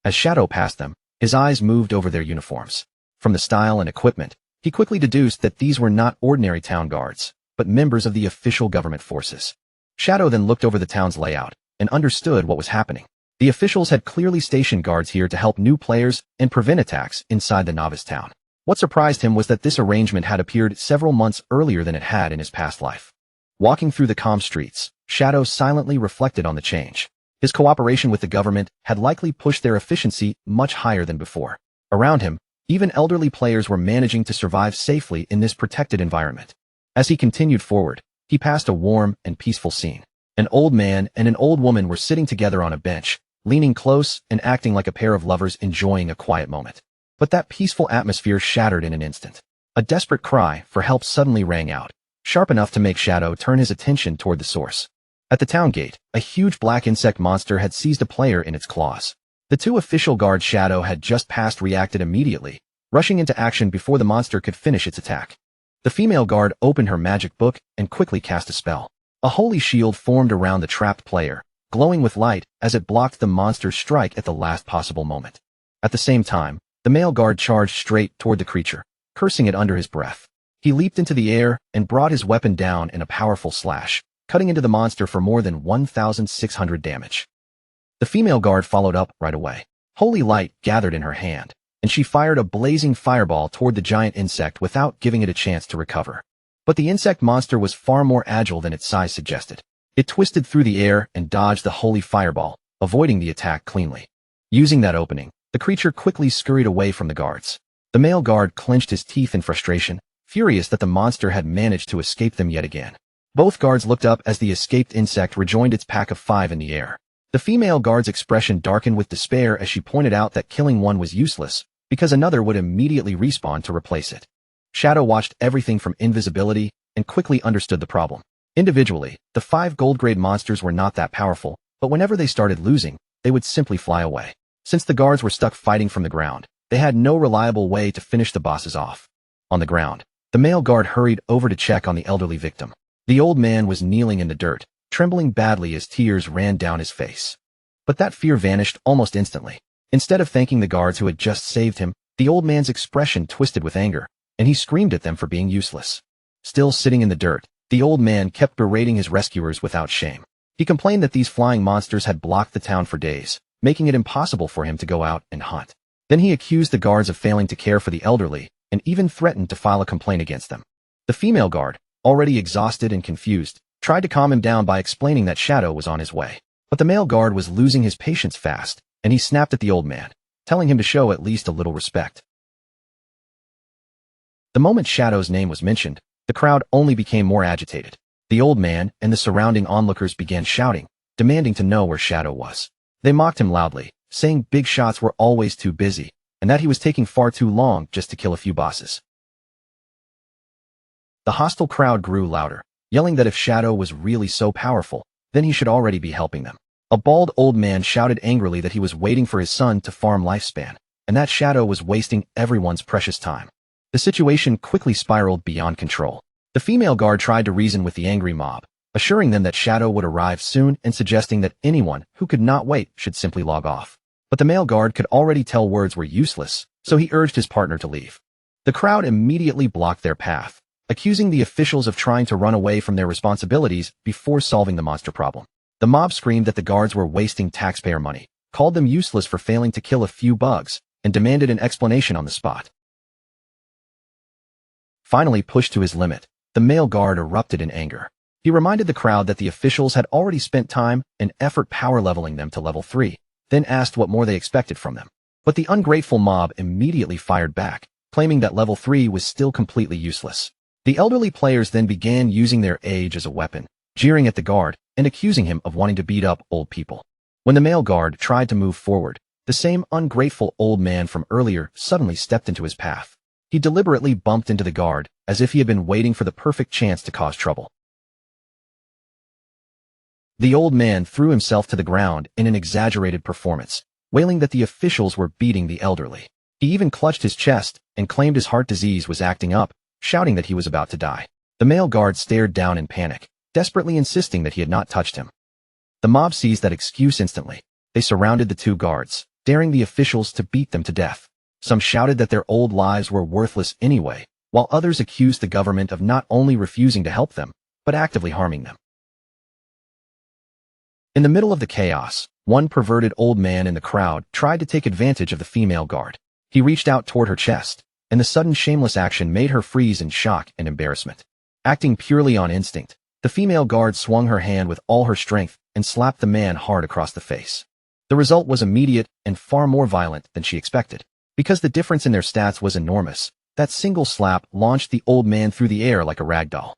As Shadow passed them, his eyes moved over their uniforms. From the style and equipment, he quickly deduced that these were not ordinary town guards, but members of the official government forces. Shadow then looked over the town's layout and understood what was happening. The officials had clearly stationed guards here to help new players and prevent attacks inside the novice town. What surprised him was that this arrangement had appeared several months earlier than it had in his past life. Walking through the calm streets, Shadow silently reflected on the change. His cooperation with the government had likely pushed their efficiency much higher than before. Around him, even elderly players were managing to survive safely in this protected environment. As he continued forward, he passed a warm and peaceful scene. An old man and an old woman were sitting together on a bench, leaning close and acting like a pair of lovers enjoying a quiet moment. But that peaceful atmosphere shattered in an instant. A desperate cry for help suddenly rang out, sharp enough to make Shadow turn his attention toward the source. At the town gate, a huge black insect monster had seized a player in its claws. The two official guards Shadow had just passed reacted immediately, rushing into action before the monster could finish its attack. The female guard opened her magic book and quickly cast a spell. A holy shield formed around the trapped player, glowing with light as it blocked the monster's strike at the last possible moment. At the same time, the male guard charged straight toward the creature, cursing it under his breath. He leaped into the air and brought his weapon down in a powerful slash, cutting into the monster for more than 1,600 damage. The female guard followed up right away. Holy light gathered in her hand, and she fired a blazing fireball toward the giant insect without giving it a chance to recover. But the insect monster was far more agile than its size suggested. It twisted through the air and dodged the holy fireball, avoiding the attack cleanly. Using that opening, the creature quickly scurried away from the guards. The male guard clenched his teeth in frustration, furious that the monster had managed to escape them yet again. Both guards looked up as the escaped insect rejoined its pack of 5 in the air. The female guard's expression darkened with despair as she pointed out that killing one was useless, because another would immediately respawn to replace it. Shadow watched everything from invisibility and quickly understood the problem. Individually, the 5 gold-grade monsters were not that powerful, but whenever they started losing, they would simply fly away. Since the guards were stuck fighting from the ground, they had no reliable way to finish the bosses off. On the ground, the male guard hurried over to check on the elderly victim. The old man was kneeling in the dirt, trembling badly as tears ran down his face. But that fear vanished almost instantly. Instead of thanking the guards who had just saved him, the old man's expression twisted with anger, and he screamed at them for being useless. Still sitting in the dirt, the old man kept berating his rescuers without shame. He complained that these flying monsters had blocked the town for days, making it impossible for him to go out and hunt. Then he accused the guards of failing to care for the elderly, and even threatened to file a complaint against them. The female guard, already exhausted and confused, tried to calm him down by explaining that Shadow was on his way. But the male guard was losing his patience fast, and he snapped at the old man, telling him to show at least a little respect. The moment Shadow's name was mentioned, the crowd only became more agitated. The old man and the surrounding onlookers began shouting, demanding to know where Shadow was. They mocked him loudly, saying big shots were always too busy, and that he was taking far too long just to kill a few bosses. The hostile crowd grew louder, yelling that if Shadow was really so powerful, then he should already be helping them. A bald old man shouted angrily that he was waiting for his son to farm lifespan, and that Shadow was wasting everyone's precious time. The situation quickly spiraled beyond control. The female guard tried to reason with the angry mob, assuring them that Shadow would arrive soon and suggesting that anyone who could not wait should simply log off. but the male guard could already tell words were useless, so he urged his partner to leave. The crowd immediately blocked their path, accusing the officials of trying to run away from their responsibilities before solving the monster problem. The mob screamed that the guards were wasting taxpayer money, called them useless for failing to kill a few bugs, and demanded an explanation on the spot. Finally pushed to his limit, the male guard erupted in anger. He reminded the crowd that the officials had already spent time and effort power leveling them to level 3, then asked what more they expected from them. But the ungrateful mob immediately fired back, claiming that level 3 was still completely useless. The elderly players then began using their age as a weapon, jeering at the guard and accusing him of wanting to beat up old people. When the male guard tried to move forward, the same ungrateful old man from earlier suddenly stepped into his path. He deliberately bumped into the guard, as if he had been waiting for the perfect chance to cause trouble. The old man threw himself to the ground in an exaggerated performance, wailing that the officials were beating the elderly. He even clutched his chest and claimed his heart disease was acting up, shouting that he was about to die. The male guard stared down in panic, desperately insisting that he had not touched him. The mob seized that excuse instantly. They surrounded the two guards, daring the officials to beat them to death. Some shouted that their old lives were worthless anyway, while others accused the government of not only refusing to help them, but actively harming them. In the middle of the chaos, one perverted old man in the crowd tried to take advantage of the female guard. He reached out toward her chest, and the sudden shameless action made her freeze in shock and embarrassment. Acting purely on instinct, the female guard swung her hand with all her strength and slapped the man hard across the face. The result was immediate and far more violent than she expected. Because the difference in their stats was enormous, that single slap launched the old man through the air like a rag doll.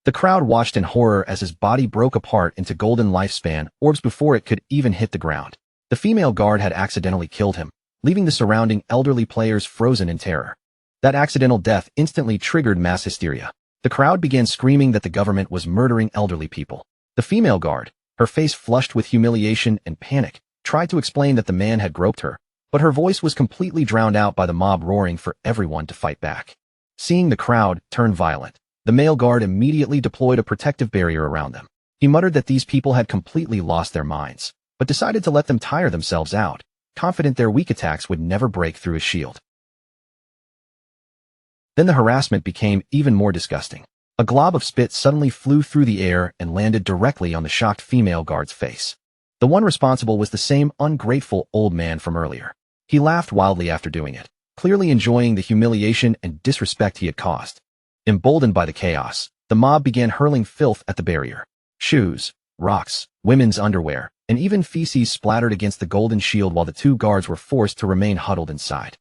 The crowd watched in horror as his body broke apart into golden lifespan orbs before it could even hit the ground. The female guard had accidentally killed him, leaving the surrounding elderly players frozen in terror. That accidental death instantly triggered mass hysteria. The crowd began screaming that the government was murdering elderly people. The female guard, her face flushed with humiliation and panic, tried to explain that the man had groped her, but her voice was completely drowned out by the mob roaring for everyone to fight back. Seeing the crowd turn violent, the male guard immediately deployed a protective barrier around them. He muttered that these people had completely lost their minds, but decided to let them tire themselves out, confident their weak attacks would never break through his shield. Then the harassment became even more disgusting. A glob of spit suddenly flew through the air and landed directly on the shocked female guard's face. The one responsible was the same ungrateful old man from earlier. He laughed wildly after doing it, clearly enjoying the humiliation and disrespect he had caused. Emboldened by the chaos, the mob began hurling filth at the barrier. Shoes, rocks, women's underwear, and even feces splattered against the golden shield while the two guards were forced to remain huddled inside.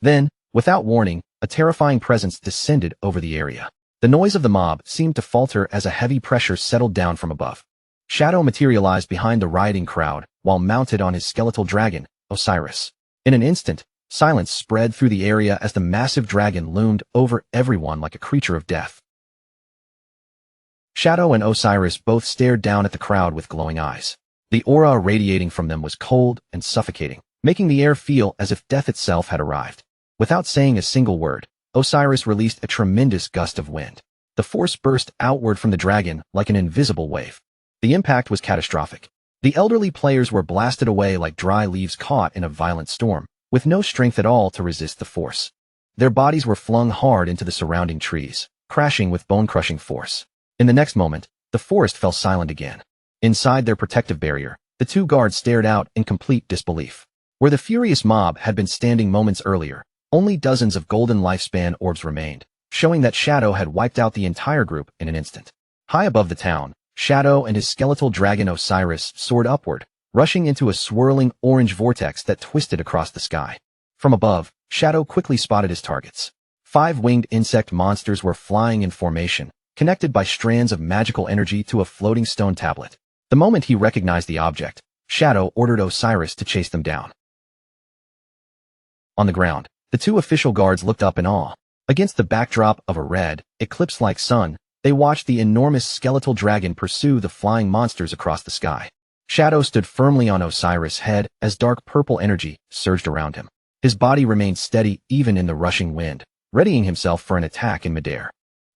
Then, without warning, a terrifying presence descended over the area. The noise of the mob seemed to falter as a heavy pressure settled down from above. Shadow materialized behind the rioting crowd while mounted on his skeletal dragon, Osiris. In an instant, silence spread through the area as the massive dragon loomed over everyone like a creature of death. Shadow and Osiris both stared down at the crowd with glowing eyes. The aura radiating from them was cold and suffocating, making the air feel as if death itself had arrived. Without saying a single word, Osiris released a tremendous gust of wind. The force burst outward from the dragon like an invisible wave. The impact was catastrophic. The elderly players were blasted away like dry leaves caught in a violent storm, with no strength at all to resist the force. Their bodies were flung hard into the surrounding trees, crashing with bone-crushing force. In the next moment, the forest fell silent again. Inside their protective barrier, the two guards stared out in complete disbelief. Where the furious mob had been standing moments earlier, only dozens of golden lifespan orbs remained, showing that Shadow had wiped out the entire group in an instant. High above the town, Shadow and his skeletal dragon Osiris soared upward, rushing into a swirling orange vortex that twisted across the sky. From above, Shadow quickly spotted his targets. 5 winged insect monsters were flying in formation, connected by strands of magical energy to a floating stone tablet. The moment he recognized the object, Shadow ordered Osiris to chase them down. On the ground, the two official guards looked up in awe. Against the backdrop of a red, eclipse-like sun, they watched the enormous skeletal dragon pursue the flying monsters across the sky. Shadow stood firmly on Osiris' head as dark purple energy surged around him. His body remained steady even in the rushing wind, readying himself for an attack in midair.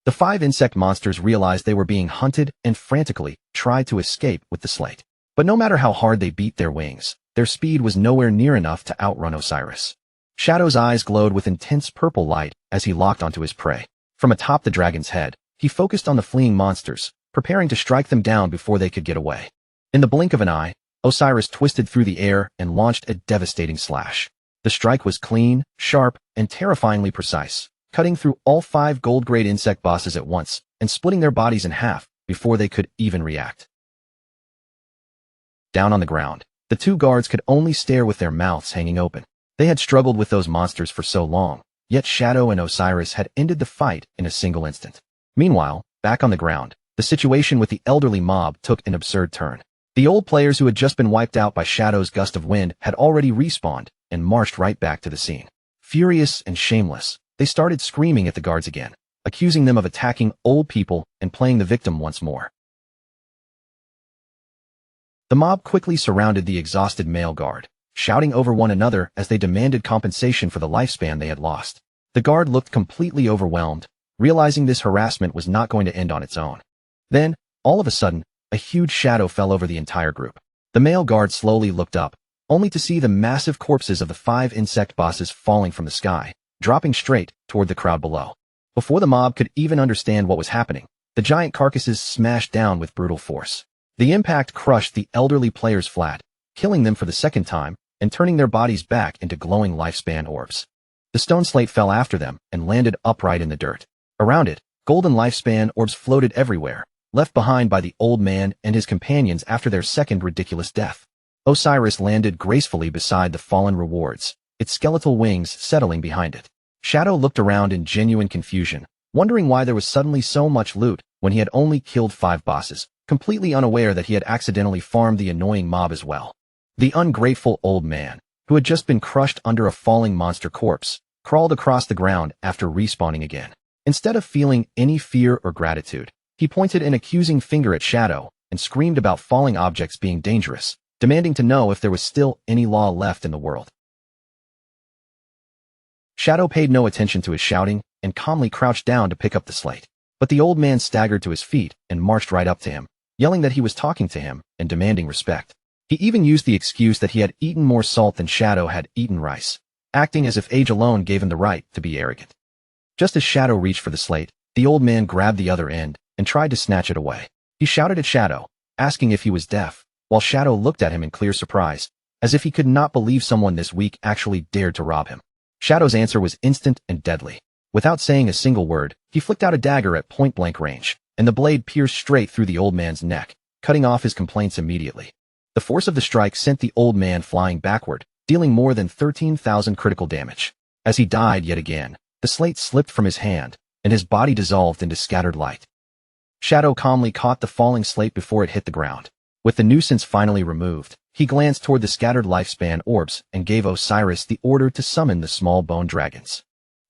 The 5 insect monsters realized they were being hunted and frantically tried to escape with the slate. But no matter how hard they beat their wings, their speed was nowhere near enough to outrun Osiris. Shadow's eyes glowed with intense purple light as he locked onto his prey. From atop the dragon's head, he focused on the fleeing monsters, preparing to strike them down before they could get away. In the blink of an eye, Osiris twisted through the air and launched a devastating slash. The strike was clean, sharp, and terrifyingly precise, cutting through all 5 gold-grade insect bosses at once and splitting their bodies in half before they could even react. Down on the ground, the 2 guards could only stare with their mouths hanging open. They had struggled with those monsters for so long, yet Shadow and Osiris had ended the fight in a single instant. Meanwhile, back on the ground, the situation with the elderly mob took an absurd turn. The old players who had just been wiped out by Shadow's gust of wind had already respawned and marched right back to the scene. Furious and shameless, they started screaming at the guards again, accusing them of attacking old people and playing the victim once more. The mob quickly surrounded the exhausted male guard, shouting over one another as they demanded compensation for the lifespan they had lost. The guard looked completely overwhelmed, realizing this harassment was not going to end on its own. Then, all of a sudden, a huge shadow fell over the entire group. The male guard slowly looked up, only to see the massive corpses of the 5 insect bosses falling from the sky, dropping straight toward the crowd below. Before the mob could even understand what was happening, the giant carcasses smashed down with brutal force. The impact crushed the elderly players flat, killing them for the second time and turning their bodies back into glowing lifespan orbs. The stone slate fell after them and landed upright in the dirt. Around it, golden lifespan orbs floated everywhere, left behind by the old man and his companions after their second ridiculous death. Osiris landed gracefully beside the fallen rewards, its skeletal wings settling behind it. Shadow looked around in genuine confusion, wondering why there was suddenly so much loot when he had only killed 5 bosses, completely unaware that he had accidentally farmed the annoying mob as well. The ungrateful old man, who had just been crushed under a falling monster corpse, crawled across the ground after respawning again. Instead of feeling any fear or gratitude, he pointed an accusing finger at Shadow and screamed about falling objects being dangerous, demanding to know if there was still any law left in the world. Shadow paid no attention to his shouting and calmly crouched down to pick up the slate. But the old man staggered to his feet and marched right up to him, yelling that he was talking to him and demanding respect. He even used the excuse that he had eaten more salt than Shadow had eaten rice, acting as if age alone gave him the right to be arrogant. Just as Shadow reached for the slate, the old man grabbed the other end and tried to snatch it away. He shouted at Shadow, asking if he was deaf, while Shadow looked at him in clear surprise, as if he could not believe someone this weak actually dared to rob him. Shadow's answer was instant and deadly. Without saying a single word, he flicked out a dagger at point-blank range, and the blade pierced straight through the old man's neck, cutting off his complaints immediately. The force of the strike sent the old man flying backward, dealing more than 13,000 critical damage. As he died yet again, the slate slipped from his hand, and his body dissolved into scattered light. Shadow calmly caught the falling slate before it hit the ground. With the nuisance finally removed, he glanced toward the scattered lifespan orbs and gave Osiris the order to summon the small bone dragons.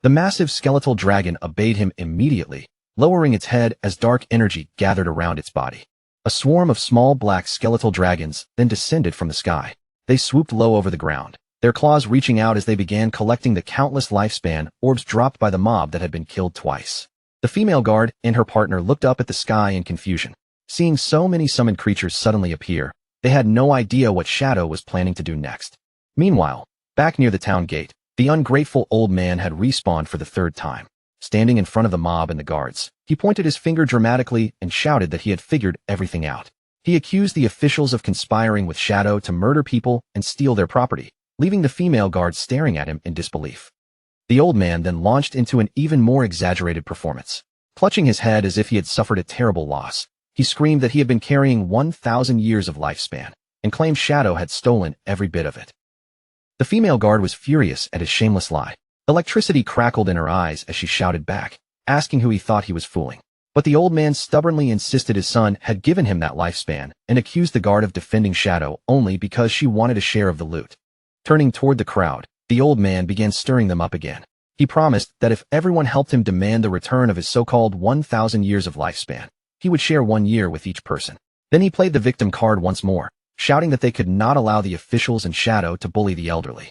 The massive skeletal dragon obeyed him immediately, lowering its head as dark energy gathered around its body. A swarm of small black skeletal dragons then descended from the sky. They swooped low over the ground, their claws reaching out as they began collecting the countless lifespan orbs dropped by the mob that had been killed twice. The female guard and her partner looked up at the sky in confusion. Seeing so many summoned creatures suddenly appear, they had no idea what Shadow was planning to do next. Meanwhile, back near the town gate, the ungrateful old man had respawned for the 3rd time. Standing in front of the mob and the guards, he pointed his finger dramatically and shouted that he had figured everything out. He accused the officials of conspiring with Shadow to murder people and steal their property, leaving the female guards staring at him in disbelief. The old man then launched into an even more exaggerated performance. Clutching his head as if he had suffered a terrible loss, he screamed that he had been carrying 1,000 years of lifespan and claimed Shadow had stolen every bit of it. The female guard was furious at his shameless lie. Electricity crackled in her eyes as she shouted back, asking who he thought he was fooling. But the old man stubbornly insisted his son had given him that lifespan and accused the guard of defending Shadow only because she wanted a share of the loot. Turning toward the crowd, the old man began stirring them up again. He promised that if everyone helped him demand the return of his so-called 1,000 years of lifespan, he would share 1 year with each person. Then he played the victim card once more, shouting that they could not allow the officials and Shadow to bully the elderly.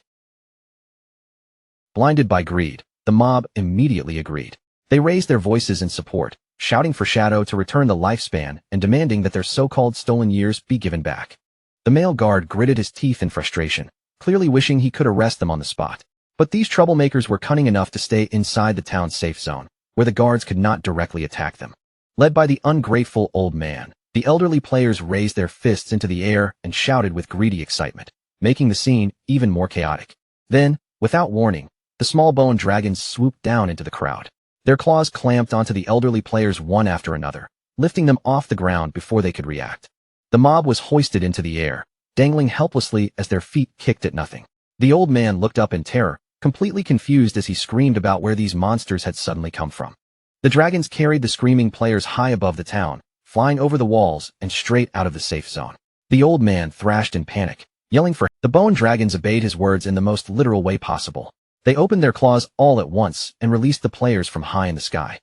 Blinded by greed, the mob immediately agreed. They raised their voices in support, shouting for Shadow to return the lifespan and demanding that their so-called stolen years be given back. The male guard gritted his teeth in frustration, clearly wishing he could arrest them on the spot. But these troublemakers were cunning enough to stay inside the town's safe zone, where the guards could not directly attack them. Led by the ungrateful old man, the elderly players raised their fists into the air and shouted with greedy excitement, making the scene even more chaotic. Then, without warning, the small bone dragons swooped down into the crowd. Their claws clamped onto the elderly players one after another, lifting them off the ground before they could react. The mob was hoisted into the air, dangling helplessly as their feet kicked at nothing. The old man looked up in terror, completely confused as he screamed about where these monsters had suddenly come from. The dragons carried the screaming players high above the town, flying over the walls and straight out of the safe zone. The old man thrashed in panic, yelling for help. The bone dragons obeyed his words in the most literal way possible. They opened their claws all at once and released the players from high in the sky.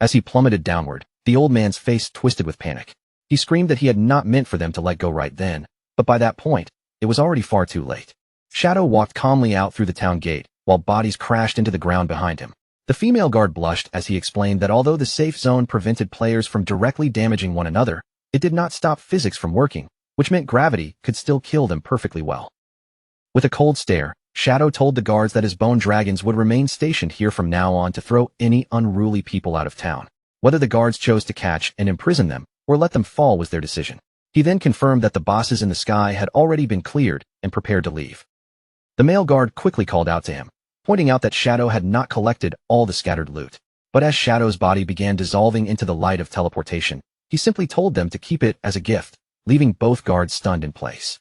As he plummeted downward, the old man's face twisted with panic. He screamed that he had not meant for them to let go right then, but by that point, it was already far too late. Shadow walked calmly out through the town gate, while bodies crashed into the ground behind him. The female guard blushed as he explained that although the safe zone prevented players from directly damaging one another, it did not stop physics from working, which meant gravity could still kill them perfectly well. With a cold stare, Shadow told the guards that his bone dragons would remain stationed here from now on to throw any unruly people out of town. Whether the guards chose to catch and imprison them or let them fall was their decision. He then confirmed that the bosses in the sky had already been cleared and prepared to leave. The male guard quickly called out to him, pointing out that Shadow had not collected all the scattered loot. But as Shadow's body began dissolving into the light of teleportation, he simply told them to keep it as a gift, leaving both guards stunned in place.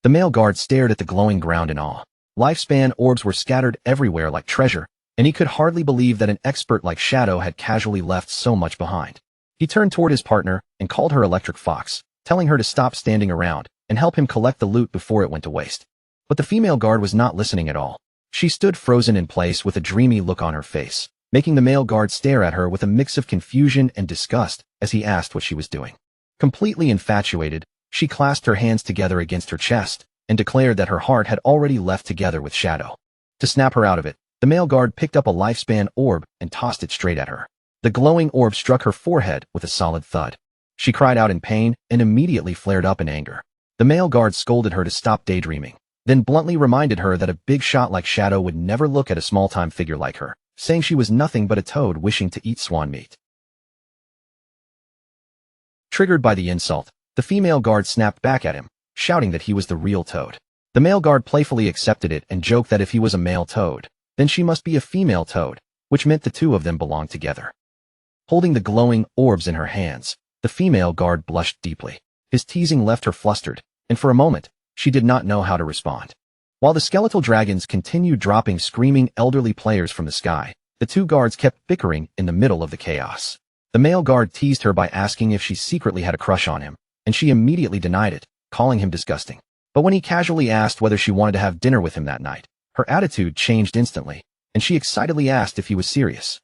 The male guard stared at the glowing ground in awe. Lifespan orbs were scattered everywhere like treasure, and he could hardly believe that an expert like Shadow had casually left so much behind. He turned toward his partner and called her Electric Fox, telling her to stop standing around and help him collect the loot before it went to waste. But the female guard was not listening at all. She stood frozen in place with a dreamy look on her face, making the male guard stare at her with a mix of confusion and disgust as he asked what she was doing. Completely infatuated, she clasped her hands together against her chest and declared that her heart had already left together with Shadow. To snap her out of it, the male guard picked up a lifespan orb and tossed it straight at her. The glowing orb struck her forehead with a solid thud. She cried out in pain and immediately flared up in anger. The male guard scolded her to stop daydreaming, then bluntly reminded her that a big shot like Shadow would never look at a small-time figure like her, saying she was nothing but a toad wishing to eat swan meat. Triggered by the insult, the female guard snapped back at him, shouting that he was the real toad. The male guard playfully accepted it and joked that if he was a male toad, then she must be a female toad, which meant the two of them belonged together. Holding the glowing orbs in her hands, the female guard blushed deeply. His teasing left her flustered, and for a moment, she did not know how to respond. While the skeletal dragons continued dropping screaming elderly players from the sky, the two guards kept bickering in the middle of the chaos. The male guard teased her by asking if she secretly had a crush on him, and she immediately denied it, calling him disgusting. But when he casually asked whether she wanted to have dinner with him that night, her attitude changed instantly, and she excitedly asked if he was serious.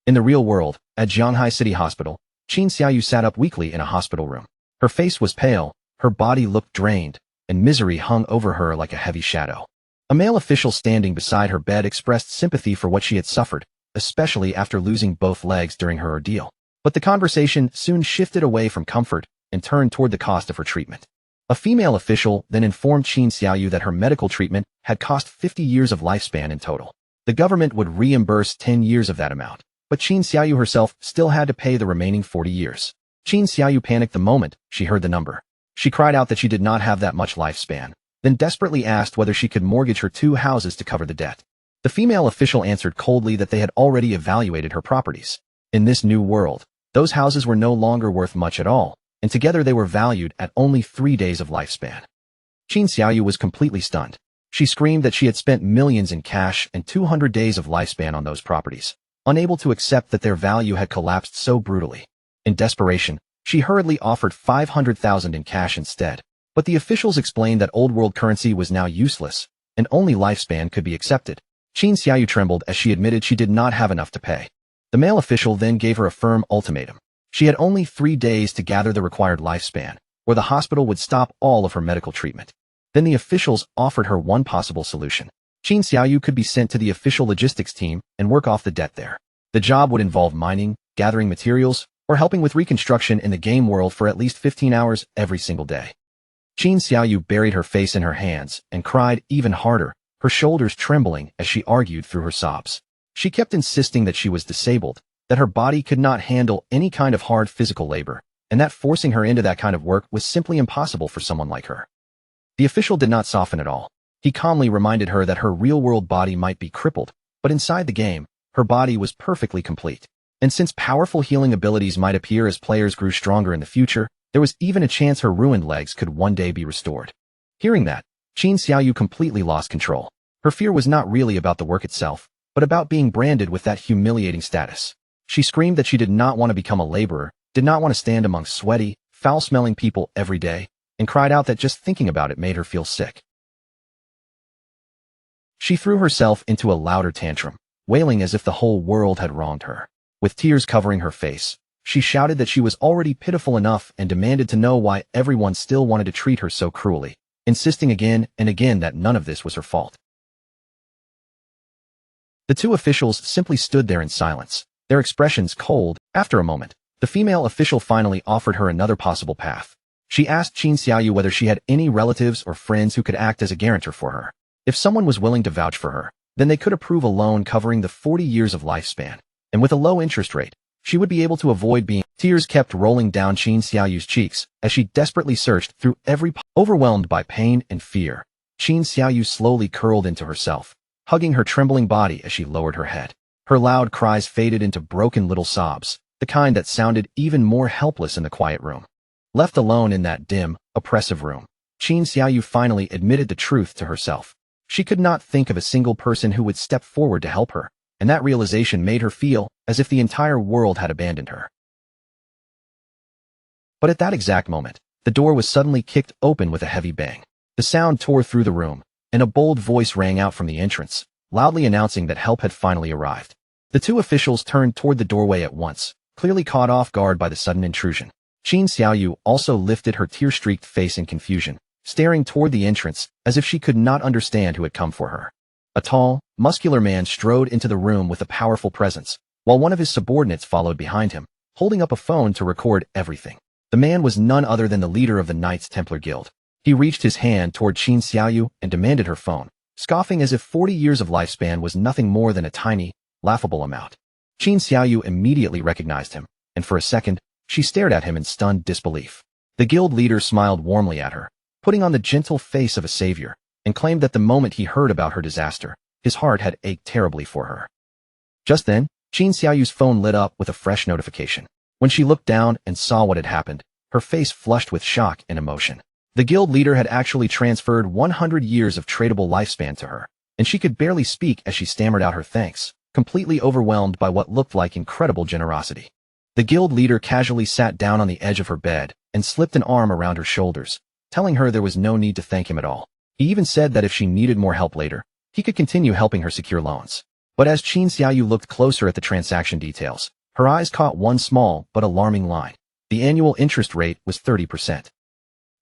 In the real world, at Jianghai City Hospital, Qin Xiaoyu sat up weakly in a hospital room. Her face was pale, her body looked drained, and misery hung over her like a heavy shadow. A male official standing beside her bed expressed sympathy for what she had suffered, especially after losing both legs during her ordeal. But the conversation soon shifted away from comfort and turned toward the cost of her treatment. A female official then informed Qin Xiaoyu that her medical treatment had cost 50 years of lifespan in total. The government would reimburse 10 years of that amount, but Qin Xiaoyu herself still had to pay the remaining 40 years. Qin Xiaoyu panicked the moment she heard the number. She cried out that she did not have that much lifespan, then desperately asked whether she could mortgage her 2 houses to cover the debt. The female official answered coldly that they had already evaluated her properties. In this new world, those houses were no longer worth much at all, and together they were valued at only 3 days of lifespan. Qin Xiaoyu was completely stunned. She screamed that she had spent millions in cash and 200 days of lifespan on those properties, unable to accept that their value had collapsed so brutally. In desperation, she hurriedly offered 500,000 in cash instead, but the officials explained that old world currency was now useless, and only lifespan could be accepted. Qin Xiaoyu trembled as she admitted she did not have enough to pay. The male official then gave her a firm ultimatum. She had only 3 days to gather the required lifespan, or the hospital would stop all of her medical treatment. Then the officials offered her one possible solution. Qin Xiaoyu could be sent to the official logistics team and work off the debt there. The job would involve mining, gathering materials, or helping with reconstruction in the game world for at least 15 hours every single day. Qin Xiaoyu buried her face in her hands and cried even harder, her shoulders trembling as she argued through her sobs. She kept insisting that she was disabled, that her body could not handle any kind of hard physical labor, and that forcing her into that kind of work was simply impossible for someone like her. The official did not soften at all. He calmly reminded her that her real-world body might be crippled, but inside the game, her body was perfectly complete. And since powerful healing abilities might appear as players grew stronger in the future, there was even a chance her ruined legs could one day be restored. Hearing that, Qin Xiaoyu completely lost control. Her fear was not really about the work itself, but about being branded with that humiliating status. She screamed that she did not want to become a laborer, did not want to stand among sweaty, foul-smelling people every day, and cried out that just thinking about it made her feel sick. She threw herself into a louder tantrum, wailing as if the whole world had wronged her. With tears covering her face, she shouted that she was already pitiful enough and demanded to know why everyone still wanted to treat her so cruelly, insisting again and again that none of this was her fault. The two officials simply stood there in silence, their expressions cold. After a moment, the female official finally offered her another possible path. She asked Qin Xiaoyu whether she had any relatives or friends who could act as a guarantor for her. If someone was willing to vouch for her, then they could approve a loan covering the 40 years of lifespan, and with a low interest rate, she would be able to avoid being. Tears kept rolling down Qin Xiaoyu's cheeks as she desperately searched through every overwhelmed by pain and fear. Qin Xiaoyu slowly curled into herself, hugging her trembling body as she lowered her head. Her loud cries faded into broken little sobs, the kind that sounded even more helpless in the quiet room. Left alone in that dim, oppressive room, Qin Xiaoyu finally admitted the truth to herself. She could not think of a single person who would step forward to help her, and that realization made her feel as if the entire world had abandoned her. But at that exact moment, the door was suddenly kicked open with a heavy bang. The sound tore through the room, and a bold voice rang out from the entrance, loudly announcing that help had finally arrived. The two officials turned toward the doorway at once, clearly caught off guard by the sudden intrusion. Qin Xiaoyu also lifted her tear-streaked face in confusion, staring toward the entrance as if she could not understand who had come for her. A tall, muscular man strode into the room with a powerful presence, while one of his subordinates followed behind him, holding up a phone to record everything. The man was none other than the leader of the Knights Templar Guild. He reached his hand toward Qin Xiaoyu and demanded her phone, scoffing as if 40 years of lifespan was nothing more than a tiny, laughable amount. Qin Xiaoyu immediately recognized him, and for a second, she stared at him in stunned disbelief. The guild leader smiled warmly at her, putting on the gentle face of a savior, and claimed that the moment he heard about her disaster, his heart had ached terribly for her. Just then, Qin Xiaoyu's phone lit up with a fresh notification. When she looked down and saw what had happened, her face flushed with shock and emotion. The guild leader had actually transferred 100 years of tradable lifespan to her, and she could barely speak as she stammered out her thanks, completely overwhelmed by what looked like incredible generosity. The guild leader casually sat down on the edge of her bed and slipped an arm around her shoulders, telling her there was no need to thank him at all. He even said that if she needed more help later, he could continue helping her secure loans. But as Qin Xiaoyu looked closer at the transaction details, her eyes caught one small but alarming line. The annual interest rate was 30%.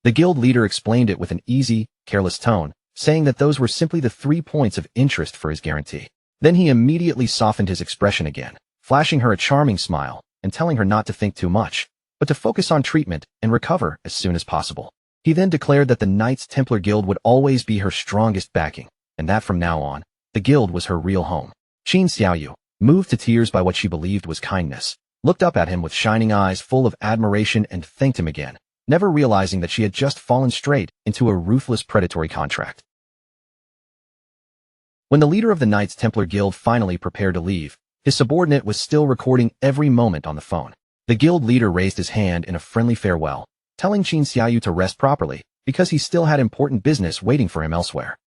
The guild leader explained it with an easy, careless tone, saying that those were simply the 3 points of interest for his guarantee. Then he immediately softened his expression again, flashing her a charming smile and telling her not to think too much, but to focus on treatment and recover as soon as possible. He then declared that the Knights Templar Guild would always be her strongest backing, and that from now on, the guild was her real home. Qin Xiaoyu, moved to tears by what she believed was kindness, looked up at him with shining eyes full of admiration and thanked him again, never realizing that she had just fallen straight into a ruthless predatory contract. When the leader of the Knights Templar Guild finally prepared to leave, his subordinate was still recording every moment on the phone. The guild leader raised his hand in a friendly farewell, telling Qin Xiaoyu to rest properly, because he still had important business waiting for him elsewhere.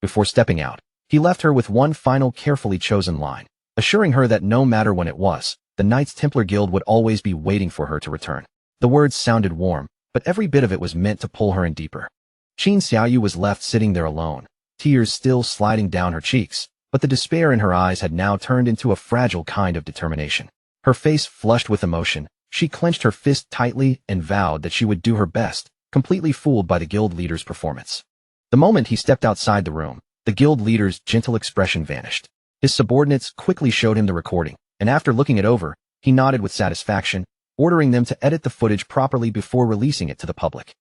Before stepping out, he left her with one final carefully chosen line, assuring her that no matter when it was, the Knights Templar Guild would always be waiting for her to return. The words sounded warm, but every bit of it was meant to pull her in deeper. Qin Xiaoyu was left sitting there alone, tears still sliding down her cheeks, but the despair in her eyes had now turned into a fragile kind of determination. Her face flushed with emotion, she clenched her fist tightly and vowed that she would do her best, completely fooled by the guild leader's performance. The moment he stepped outside the room, the guild leader's gentle expression vanished. His subordinates quickly showed him the recording, and after looking it over, He nodded with satisfaction, ordering them to edit the footage properly before releasing it to the public.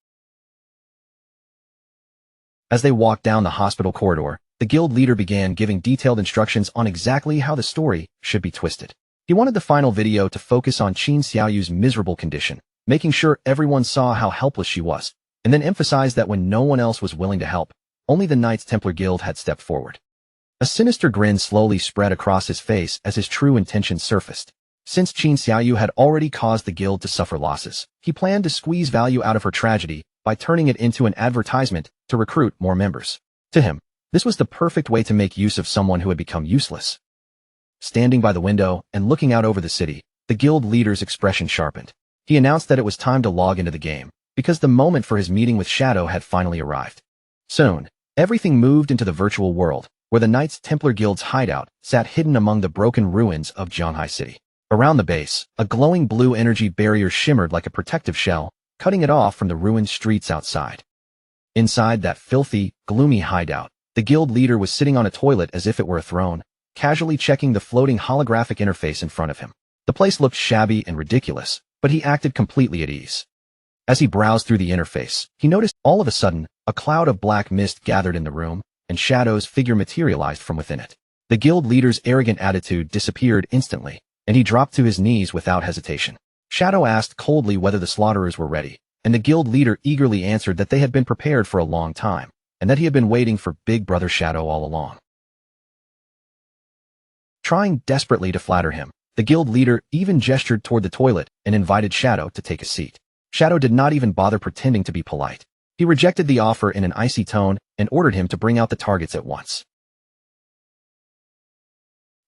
As they walked down the hospital corridor, the guild leader began giving detailed instructions on exactly how the story should be twisted. He wanted the final video to focus on Qin Xiaoyu's miserable condition, making sure everyone saw how helpless she was, and then emphasize that when no one else was willing to help, only the Knights Templar Guild had stepped forward. A sinister grin slowly spread across his face as his true intentions surfaced. Since Qin Xiaoyu had already caused the guild to suffer losses, he planned to squeeze value out of her tragedy by turning it into an advertisement to recruit more members. To him, this was the perfect way to make use of someone who had become useless. Standing by the window and looking out over the city, the guild leader's expression sharpened. He announced that it was time to log into the game, because the moment for his meeting with Shadow had finally arrived. Soon, everything moved into the virtual world, where the Knights Templar Guild's hideout sat hidden among the broken ruins of Zhanghai City. Around the base, a glowing blue energy barrier shimmered like a protective shell, cutting it off from the ruined streets outside. Inside that filthy, gloomy hideout, the guild leader was sitting on a toilet as if it were a throne, casually checking the floating holographic interface in front of him. The place looked shabby and ridiculous, but he acted completely at ease. As he browsed through the interface, he noticed all of a sudden, a cloud of black mist gathered in the room, and Shadow's figure materialized from within it. The guild leader's arrogant attitude disappeared instantly, and he dropped to his knees without hesitation. Shadow asked coldly whether the slaughterers were ready, and the guild leader eagerly answered that they had been prepared for a long time, and that he had been waiting for Big Brother Shadow all along. Trying desperately to flatter him, the guild leader even gestured toward the toilet and invited Shadow to take a seat. Shadow did not even bother pretending to be polite. He rejected the offer in an icy tone and ordered him to bring out the targets at once.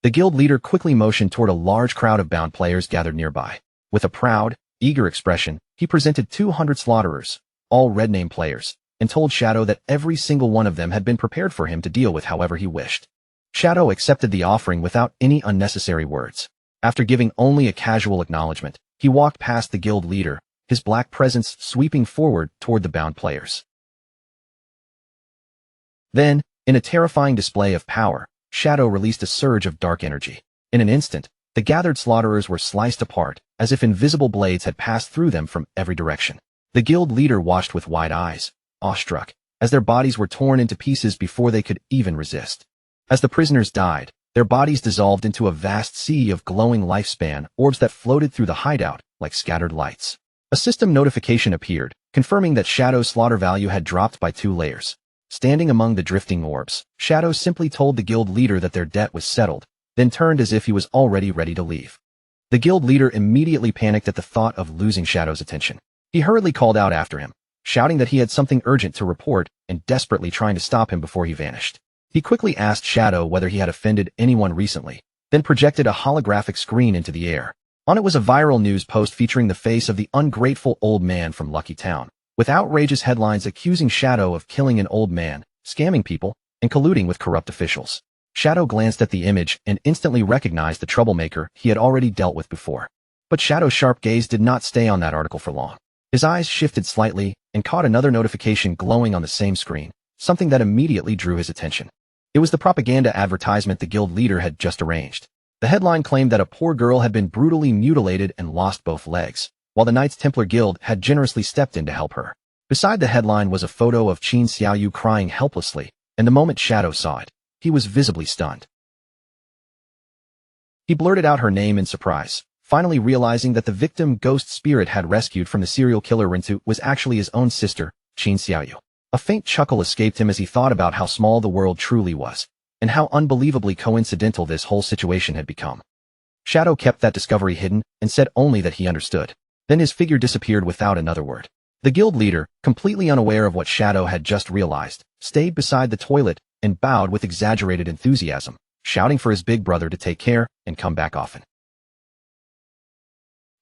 The guild leader quickly motioned toward a large crowd of bound players gathered nearby. With a proud, eager expression, he presented 200 slaughterers, all red name players, and told Shadow that every single one of them had been prepared for him to deal with however he wished. Shadow accepted the offering without any unnecessary words. After giving only a casual acknowledgement, he walked past the guild leader, his black presence sweeping forward toward the bound players. Then, in a terrifying display of power, Shadow released a surge of dark energy. In an instant, the gathered slaughterers were sliced apart, as if invisible blades had passed through them from every direction. The guild leader watched with wide eyes, awestruck, as their bodies were torn into pieces before they could even resist. As the prisoners died, their bodies dissolved into a vast sea of glowing lifespan orbs that floated through the hideout like scattered lights. A system notification appeared, confirming that Shadow's slaughter value had dropped by 2 layers. Standing among the drifting orbs, Shadow simply told the guild leader that their debt was settled, then turned as if he was already ready to leave. The guild leader immediately panicked at the thought of losing Shadow's attention. He hurriedly called out after him, shouting that he had something urgent to report and desperately trying to stop him before he vanished. He quickly asked Shadow whether he had offended anyone recently, then projected a holographic screen into the air. On it was a viral news post featuring the face of the ungrateful old man from Lucky Town, with outrageous headlines accusing Shadow of killing an old man, scamming people, and colluding with corrupt officials. Shadow glanced at the image and instantly recognized the troublemaker he had already dealt with before. But Shadow's sharp gaze did not stay on that article for long. His eyes shifted slightly and caught another notification glowing on the same screen, something that immediately drew his attention. It was the propaganda advertisement the guild leader had just arranged. The headline claimed that a poor girl had been brutally mutilated and lost both legs, while the Knights Templar Guild had generously stepped in to help her. Beside the headline was a photo of Qin Xiaoyu crying helplessly, and the moment Shadow saw it, he was visibly stunned. He blurted out her name in surprise, finally realizing that the victim ghost spirit had rescued from the serial killer Rintu was actually his own sister, Qin Xiaoyu. A faint chuckle escaped him as he thought about how small the world truly was, and how unbelievably coincidental this whole situation had become. Shadow kept that discovery hidden and said only that he understood. Then his figure disappeared without another word. The guild leader, completely unaware of what Shadow had just realized, stayed beside the toilet and bowed with exaggerated enthusiasm, shouting for his big brother to take care and come back often.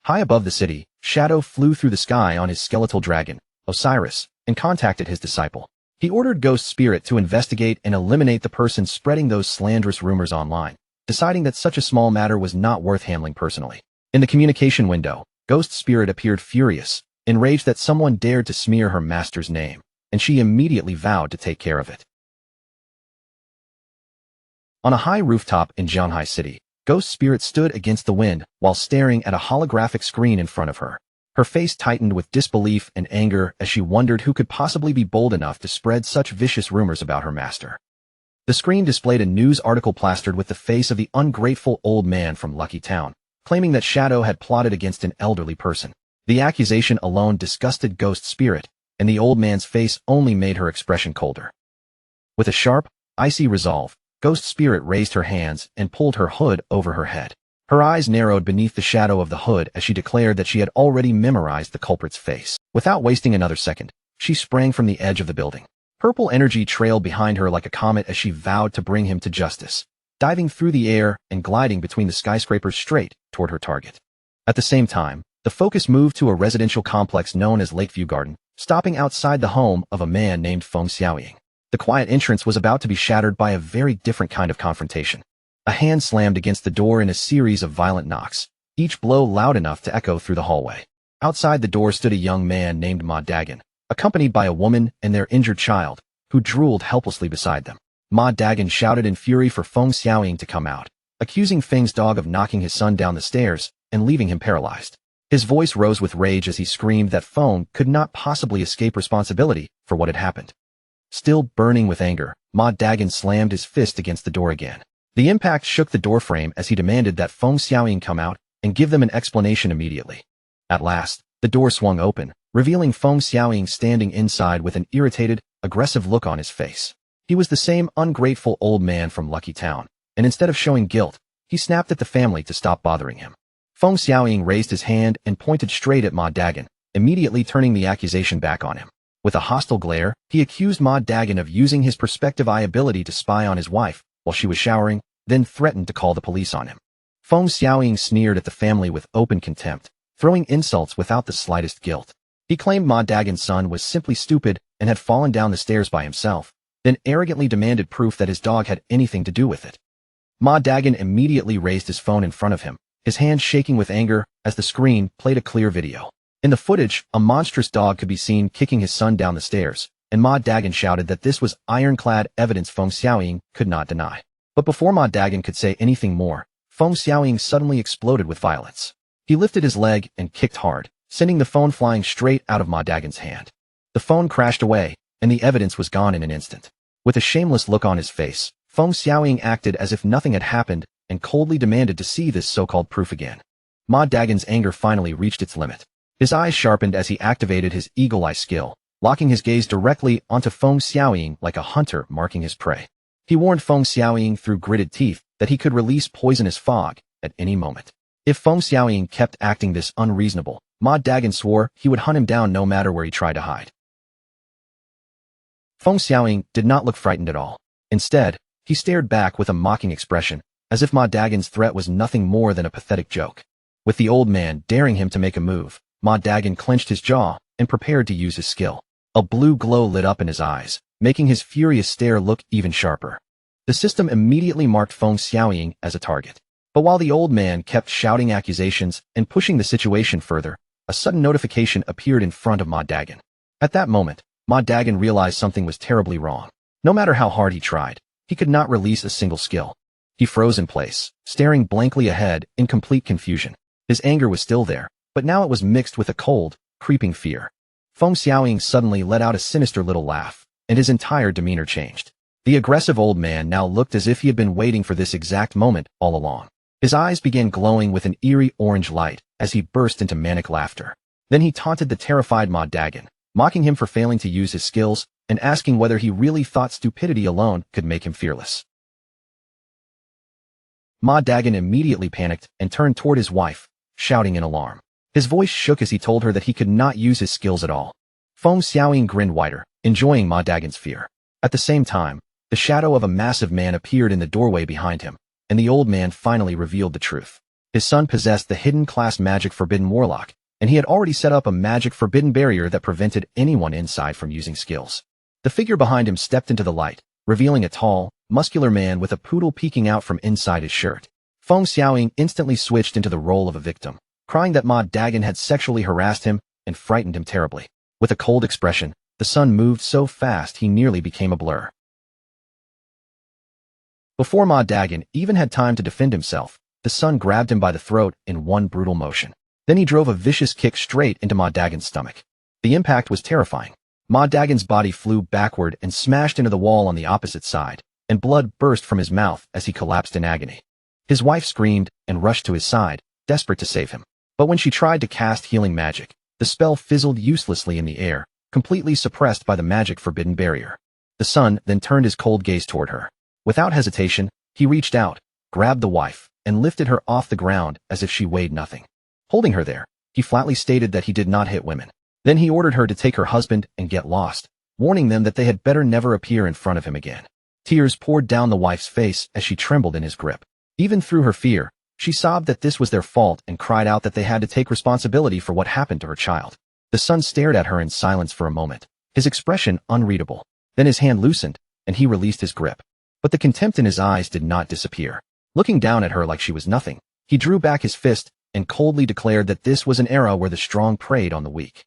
High above the city, Shadow flew through the sky on his skeletal dragon, Osiris, and contacted his disciple. He ordered Ghost Spirit to investigate and eliminate the person spreading those slanderous rumors online, deciding that such a small matter was not worth handling personally. In the communication window, Ghost Spirit appeared furious, enraged that someone dared to smear her master's name, and she immediately vowed to take care of it. On a high rooftop in Zhanghai City, Ghost Spirit stood against the wind while staring at a holographic screen in front of her. Her face tightened with disbelief and anger as she wondered who could possibly be bold enough to spread such vicious rumors about her master. The screen displayed a news article plastered with the face of the ungrateful old man from Lucky Town, claiming that Shadow had plotted against an elderly person. The accusation alone disgusted Ghost Spirit, and the old man's face only made her expression colder. With a sharp, icy resolve, Ghost Spirit raised her hands and pulled her hood over her head. Her eyes narrowed beneath the shadow of the hood as she declared that she had already memorized the culprit's face. Without wasting another second, she sprang from the edge of the building. Purple energy trailed behind her like a comet as she vowed to bring him to justice, diving through the air and gliding between the skyscrapers straight toward her target. At the same time, the focus moved to a residential complex known as Lakeview Garden, stopping outside the home of a man named Feng Xiaoying. The quiet entrance was about to be shattered by a very different kind of confrontation. A hand slammed against the door in a series of violent knocks, each blow loud enough to echo through the hallway. Outside the door stood a young man named Ma Dagon, accompanied by a woman and their injured child, who drooled helplessly beside them. Ma Dagon shouted in fury for Feng Xiaoying to come out, accusing Feng's dog of knocking his son down the stairs and leaving him paralyzed. His voice rose with rage as he screamed that Feng could not possibly escape responsibility for what had happened. Still burning with anger, Ma Dagon slammed his fist against the door again. The impact shook the doorframe as he demanded that Feng Xiaoying come out and give them an explanation immediately. At last, the door swung open, revealing Feng Xiaoying standing inside with an irritated, aggressive look on his face. He was the same ungrateful old man from Lucky Town, and instead of showing guilt, he snapped at the family to stop bothering him. Feng Xiaoying raised his hand and pointed straight at Ma Dagon, immediately turning the accusation back on him. With a hostile glare, he accused Ma Dagon of using his perspective eye ability to spy on his wife while she was showering, then threatened to call the police on him. Feng Xiaoying sneered at the family with open contempt, throwing insults without the slightest guilt. He claimed Ma Dagon's son was simply stupid and had fallen down the stairs by himself, then arrogantly demanded proof that his dog had anything to do with it. Ma Dagon immediately raised his phone in front of him, his hand shaking with anger as the screen played a clear video. In the footage, a monstrous dog could be seen kicking his son down the stairs, and Ma Dagon shouted that this was ironclad evidence Feng Xiaoying could not deny. But before Ma Dagon could say anything more, Feng Xiaoying suddenly exploded with violence. He lifted his leg and kicked hard, sending the phone flying straight out of Ma Dagon's hand. The phone crashed away, and the evidence was gone in an instant. With a shameless look on his face, Feng Xiaoying acted as if nothing had happened and coldly demanded to see this so-called proof again. Ma Dagon's anger finally reached its limit. His eyes sharpened as he activated his eagle eye skill, locking his gaze directly onto Feng Xiaoying like a hunter marking his prey. He warned Feng Xiaoying through gritted teeth that he could release poisonous fog at any moment. If Feng Xiaoying kept acting this unreasonable, Ma Dagon swore he would hunt him down no matter where he tried to hide. Feng Xiaoying did not look frightened at all. Instead, he stared back with a mocking expression, as if Ma Dagon's threat was nothing more than a pathetic joke. With the old man daring him to make a move, Ma Dagon clenched his jaw and prepared to use his skill. A blue glow lit up in his eyes, making his furious stare look even sharper. The system immediately marked Feng Xiaoying as a target. But while the old man kept shouting accusations and pushing the situation further, a sudden notification appeared in front of Ma Dagon. At that moment, Ma Dagon realized something was terribly wrong. No matter how hard he tried, he could not release a single skill. He froze in place, staring blankly ahead in complete confusion. His anger was still there, but now it was mixed with a cold, creeping fear. Feng Xiaoying suddenly let out a sinister little laugh, and his entire demeanor changed. The aggressive old man now looked as if he had been waiting for this exact moment all along. His eyes began glowing with an eerie orange light as he burst into manic laughter. Then he taunted the terrified Ma Dagon, mocking him for failing to use his skills and asking whether he really thought stupidity alone could make him fearless. Ma Dagon immediately panicked and turned toward his wife, shouting in alarm. His voice shook as he told her that he could not use his skills at all. Feng Xiaoying grinned wider, enjoying Ma Dagon's fear. At the same time, the shadow of a massive man appeared in the doorway behind him, and the old man finally revealed the truth. His son possessed the hidden class magic forbidden warlock, and he had already set up a magic forbidden barrier that prevented anyone inside from using skills. The figure behind him stepped into the light, revealing a tall, muscular man with a poodle peeking out from inside his shirt. Feng Xiaoying instantly switched into the role of a victim, crying that Ma Dagon had sexually harassed him and frightened him terribly. With a cold expression, the son moved so fast he nearly became a blur. Before Ma Dagon even had time to defend himself, the Sun grabbed him by the throat in one brutal motion. Then he drove a vicious kick straight into Ma Dagon's stomach. The impact was terrifying. Ma Dagon's body flew backward and smashed into the wall on the opposite side, and blood burst from his mouth as he collapsed in agony. His wife screamed and rushed to his side, desperate to save him. But when she tried to cast healing magic, the spell fizzled uselessly in the air, completely suppressed by the magic forbidden barrier. The Sun then turned his cold gaze toward her. Without hesitation, he reached out, grabbed the wife, and lifted her off the ground as if she weighed nothing. Holding her there, he flatly stated that he did not hit women. Then he ordered her to take her husband and get lost, warning them that they had better never appear in front of him again. Tears poured down the wife's face as she trembled in his grip. Even through her fear, she sobbed that this was their fault and cried out that they had to take responsibility for what happened to her child. The Sun stared at her in silence for a moment, his expression unreadable. Then his hand loosened, and he released his grip. But the contempt in his eyes did not disappear. Looking down at her like she was nothing, he drew back his fist and coldly declared that this was an era where the strong preyed on the weak.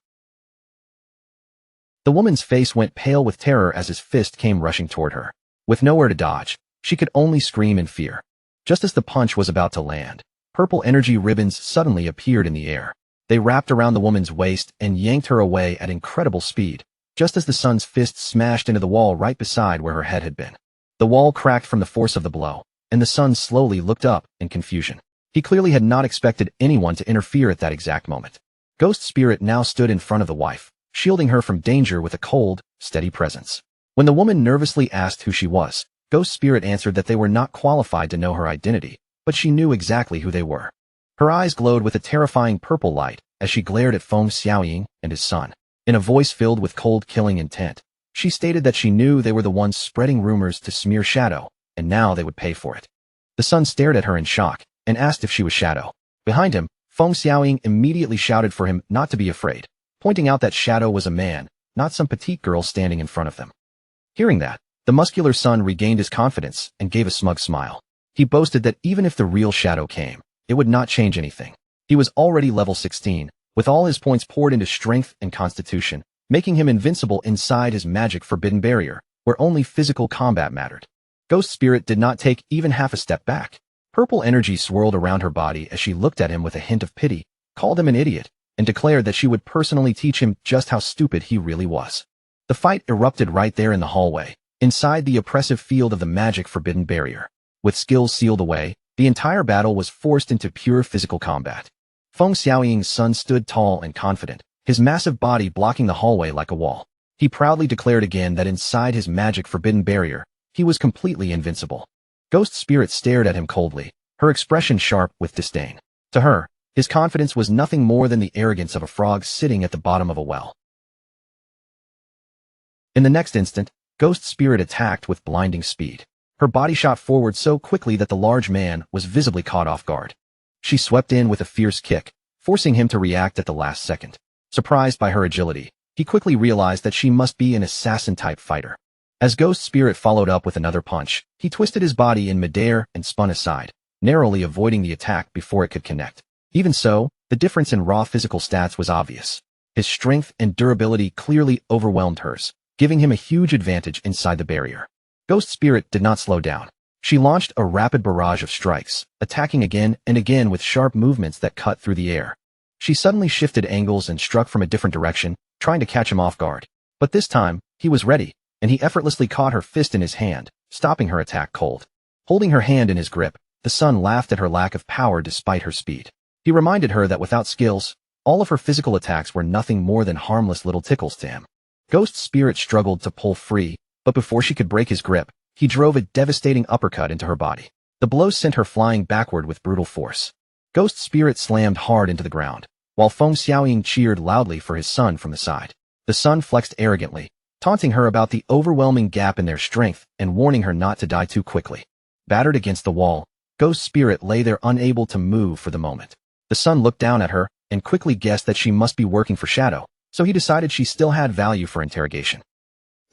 The woman's face went pale with terror as his fist came rushing toward her. With nowhere to dodge, she could only scream in fear. Just as the punch was about to land, purple energy ribbons suddenly appeared in the air. They wrapped around the woman's waist and yanked her away at incredible speed, just as the Sun's fist smashed into the wall right beside where her head had been. The wall cracked from the force of the blow, and the Sun slowly looked up in confusion. He clearly had not expected anyone to interfere at that exact moment. Ghost Spirit now stood in front of the wife, shielding her from danger with a cold, steady presence. When the woman nervously asked who she was, Ghost Spirit answered that they were not qualified to know her identity, but she knew exactly who they were. Her eyes glowed with a terrifying purple light as she glared at Feng Xiaoying and his son. In a voice filled with cold killing intent, she stated that she knew they were the ones spreading rumors to smear Shadow, and now they would pay for it. The Sun stared at her in shock and asked if she was Shadow. Behind him, Feng Xiaoying immediately shouted for him not to be afraid, pointing out that Shadow was a man, not some petite girl standing in front of them. Hearing that, the muscular Sun regained his confidence and gave a smug smile. He boasted that even if the real Shadow came, it would not change anything. He was already level 16, with all his points poured into strength and constitution, making him invincible inside his magic forbidden barrier, where only physical combat mattered. Ghost Spirit did not take even half a step back. Purple energy swirled around her body as she looked at him with a hint of pity, called him an idiot, and declared that she would personally teach him just how stupid he really was. The fight erupted right there in the hallway, inside the oppressive field of the magic forbidden barrier. With skills sealed away, the entire battle was forced into pure physical combat. Feng Xiaoying's son stood tall and confident, his massive body blocking the hallway like a wall. He proudly declared again that inside his magic forbidden barrier, he was completely invincible. Ghost Spirit stared at him coldly, her expression sharp with disdain. To her, his confidence was nothing more than the arrogance of a frog sitting at the bottom of a well. In the next instant, Ghost Spirit attacked with blinding speed. Her body shot forward so quickly that the large man was visibly caught off guard. She swept in with a fierce kick, forcing him to react at the last second. Surprised by her agility, he quickly realized that she must be an assassin-type fighter. As Ghost Spirit followed up with another punch, he twisted his body in midair and spun aside, narrowly avoiding the attack before it could connect. Even so, the difference in raw physical stats was obvious. His strength and durability clearly overwhelmed hers, giving him a huge advantage inside the barrier. Ghost Spirit did not slow down. She launched a rapid barrage of strikes, attacking again and again with sharp movements that cut through the air. She suddenly shifted angles and struck from a different direction, trying to catch him off guard. But this time, he was ready, and he effortlessly caught her fist in his hand, stopping her attack cold. Holding her hand in his grip, the Sun laughed at her lack of power despite her speed. He reminded her that without skills, all of her physical attacks were nothing more than harmless little tickles to him. Ghost Spirit struggled to pull free, but before she could break his grip, he drove a devastating uppercut into her body. The blow sent her flying backward with brutal force. Ghost Spirit slammed hard into the ground, while Feng Xiaoying cheered loudly for his son from the side. The Sun flexed arrogantly, taunting her about the overwhelming gap in their strength and warning her not to die too quickly. Battered against the wall, Ghost Spirit lay there unable to move for the moment. The Sun looked down at her and quickly guessed that she must be working for Shadow, so he decided she still had value for interrogation.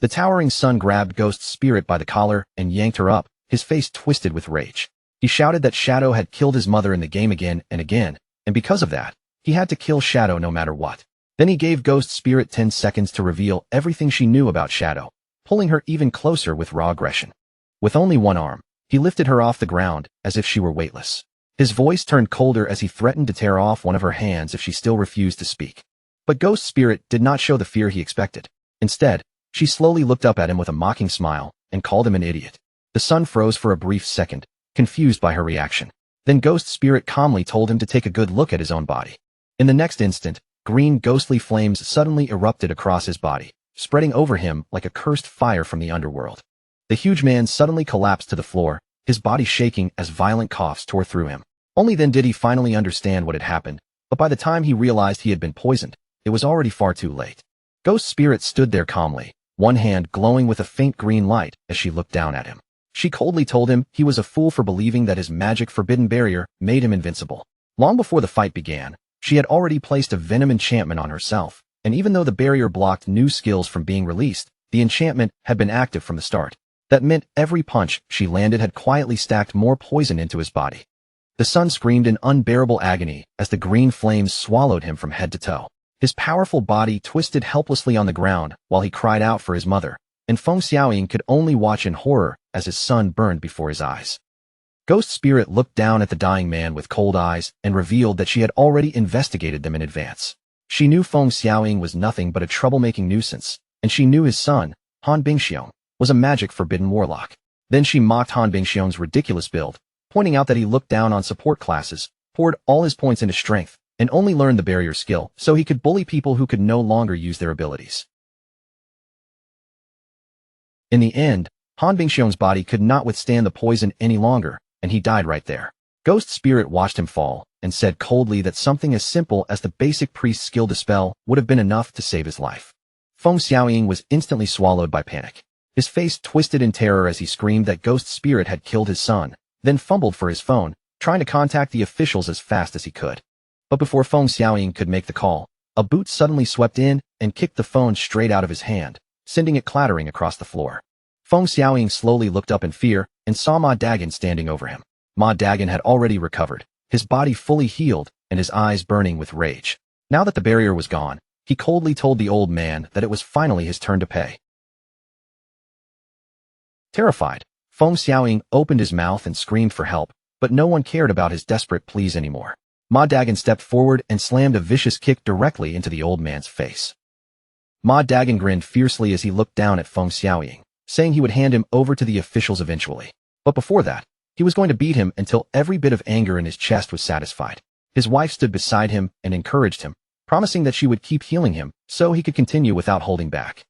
The towering Sun grabbed Ghost Spirit by the collar and yanked her up, his face twisted with rage. He shouted that Shadow had killed his mother in the game again and again, and because of that, he had to kill Shadow no matter what. Then he gave Ghost Spirit 10 seconds to reveal everything she knew about Shadow, pulling her even closer with raw aggression. With only one arm, he lifted her off the ground as if she were weightless. His voice turned colder as he threatened to tear off one of her hands if she still refused to speak. But Ghost Spirit did not show the fear he expected. Instead, she slowly looked up at him with a mocking smile and called him an idiot. The sun froze for a brief second, confused by her reaction. Then Ghost Spirit calmly told him to take a good look at his own body. In the next instant, green ghostly flames suddenly erupted across his body, spreading over him like a cursed fire from the underworld. The huge man suddenly collapsed to the floor, his body shaking as violent coughs tore through him. Only then did he finally understand what had happened, but by the time he realized he had been poisoned, it was already far too late. Ghost Spirit stood there calmly, one hand glowing with a faint green light as she looked down at him. She coldly told him he was a fool for believing that his magic forbidden barrier made him invincible. Long before the fight began, she had already placed a venom enchantment on herself, and even though the barrier blocked new skills from being released, the enchantment had been active from the start. That meant every punch she landed had quietly stacked more poison into his body. The sun screamed in unbearable agony as the green flames swallowed him from head to toe. His powerful body twisted helplessly on the ground while he cried out for his mother, and Feng Xiaoying could only watch in horror as his son burned before his eyes. Ghost Spirit looked down at the dying man with cold eyes and revealed that she had already investigated them in advance. She knew Feng Xiaoying was nothing but a troublemaking nuisance, and she knew his son, Han Bingxiong, was a magic forbidden warlock. Then she mocked Han Bingxiong's ridiculous build, pointing out that he looked down on support classes, poured all his points into strength, and only learned the barrier skill so he could bully people who could no longer use their abilities. In the end, Han Bingxiong's body could not withstand the poison any longer, and he died right there. Ghost Spirit watched him fall and said coldly that something as simple as the basic priest's skill dispel would have been enough to save his life. Feng Xiaoying was instantly swallowed by panic. His face twisted in terror as he screamed that Ghost Spirit had killed his son, then fumbled for his phone, trying to contact the officials as fast as he could. But before Feng Xiaoying could make the call, a boot suddenly swept in and kicked the phone straight out of his hand, sending it clattering across the floor. Feng Xiaoying slowly looked up in fear and saw Ma Dagon standing over him. Ma Dagon had already recovered, his body fully healed and his eyes burning with rage. Now that the barrier was gone, he coldly told the old man that it was finally his turn to pay. Terrified, Feng Xiaoying opened his mouth and screamed for help, but no one cared about his desperate pleas anymore. Ma Dagon stepped forward and slammed a vicious kick directly into the old man's face. Ma Dagon grinned fiercely as he looked down at Feng Xiaoying, saying he would hand him over to the officials eventually. But before that, he was going to beat him until every bit of anger in his chest was satisfied. His wife stood beside him and encouraged him, promising that she would keep healing him so he could continue without holding back.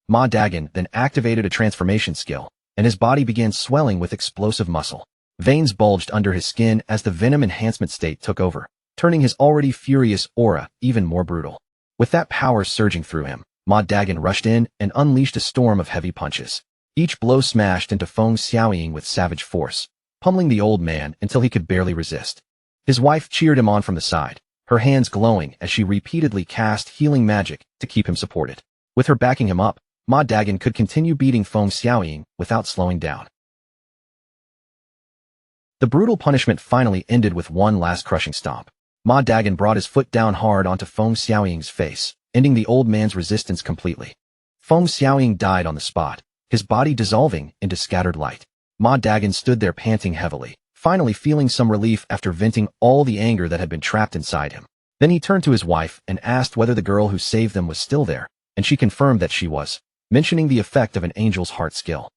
Ma Dagon then activated a transformation skill, and his body began swelling with explosive muscle. Veins bulged under his skin as the venom enhancement state took over, turning his already furious aura even more brutal. With that power surging through him, Ma Dagon rushed in and unleashed a storm of heavy punches. Each blow smashed into Feng Xiaoying with savage force, pummeling the old man until he could barely resist. His wife cheered him on from the side, her hands glowing as she repeatedly cast healing magic to keep him supported. With her backing him up, Ma Dagon could continue beating Feng Xiaoying without slowing down. The brutal punishment finally ended with one last crushing stomp. Ma Dagon brought his foot down hard onto Feng Xiaoying's face, ending the old man's resistance completely. Feng Xiaoying died on the spot, his body dissolving into scattered light. Ma Dagon stood there panting heavily, finally feeling some relief after venting all the anger that had been trapped inside him. Then he turned to his wife and asked whether the girl who saved them was still there, and she confirmed that she was, mentioning the effect of an angel's heart skill.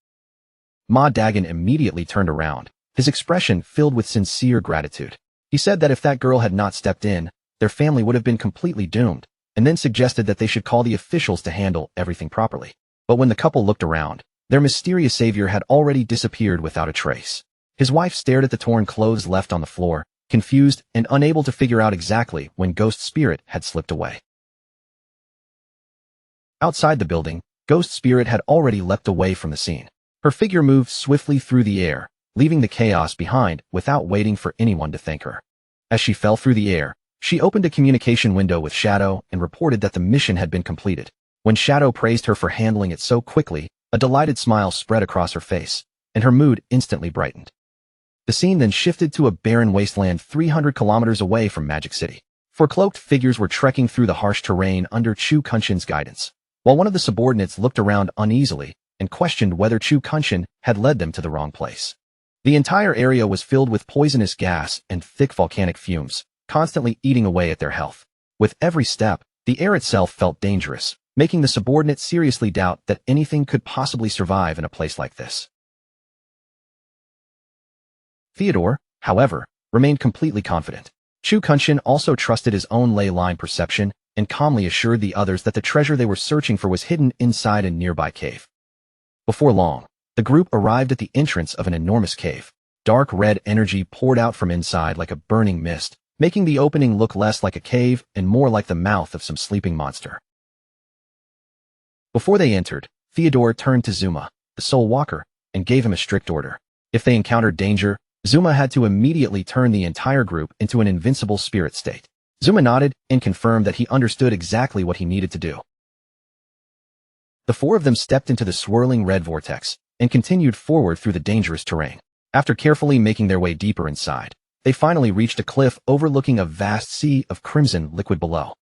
Ma Dagon immediately turned around, his expression filled with sincere gratitude. He said that if that girl had not stepped in, their family would have been completely doomed, and then suggested that they should call the officials to handle everything properly. But when the couple looked around, their mysterious savior had already disappeared without a trace. His wife stared at the torn clothes left on the floor, confused and unable to figure out exactly when Ghost Spirit had slipped away. Outside the building, Ghost Spirit had already leapt away from the scene. Her figure moved swiftly through the air, leaving the chaos behind without waiting for anyone to thank her. As she fell through the air, she opened a communication window with Shadow and reported that the mission had been completed. When Shadow praised her for handling it so quickly, a delighted smile spread across her face, and her mood instantly brightened. The scene then shifted to a barren wasteland 300 kilometers away from Magic City. Four cloaked figures were trekking through the harsh terrain under Chu Kunshin's guidance, while one of the subordinates looked around uneasily and questioned whether Chu Kunshin had led them to the wrong place. The entire area was filled with poisonous gas and thick volcanic fumes, constantly eating away at their health. With every step, the air itself felt dangerous, making the subordinates seriously doubt that anything could possibly survive in a place like this. Theodore, however, remained completely confident. Chu Kunshin also trusted his own ley line perception and calmly assured the others that the treasure they were searching for was hidden inside a nearby cave. Before long, the group arrived at the entrance of an enormous cave. Dark red energy poured out from inside like a burning mist, making the opening look less like a cave and more like the mouth of some sleeping monster. Before they entered, Theodore turned to Zuma, the Soul Walker, and gave him a strict order. If they encountered danger, Zuma had to immediately turn the entire group into an invincible spirit state. Zuma nodded and confirmed that he understood exactly what he needed to do. The four of them stepped into the swirling red vortex and continued forward through the dangerous terrain. After carefully making their way deeper inside, they finally reached a cliff overlooking a vast sea of crimson liquid below.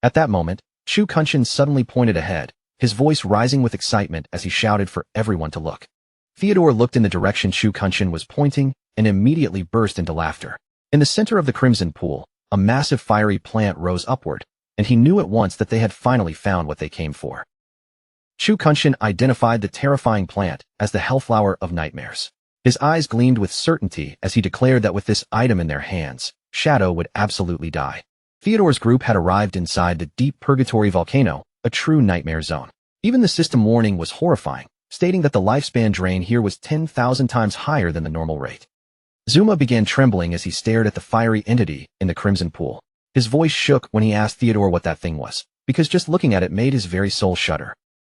At that moment, Chu Kunshin suddenly pointed ahead, his voice rising with excitement as he shouted for everyone to look. Theodore looked in the direction Chu Kunshin was pointing and immediately burst into laughter. In the center of the crimson pool, a massive fiery plant rose upward, and he knew at once that they had finally found what they came for. Chu Kunshin identified the terrifying plant as the Hellflower of Nightmares. His eyes gleamed with certainty as he declared that with this item in their hands, Shadow would absolutely die. Theodore's group had arrived inside the deep purgatory volcano, a true nightmare zone. Even the system warning was horrifying, stating that the lifespan drain here was 10,000 times higher than the normal rate. Zuma began trembling as he stared at the fiery entity in the crimson pool. His voice shook when he asked Theodore what that thing was, because just looking at it made his very soul shudder.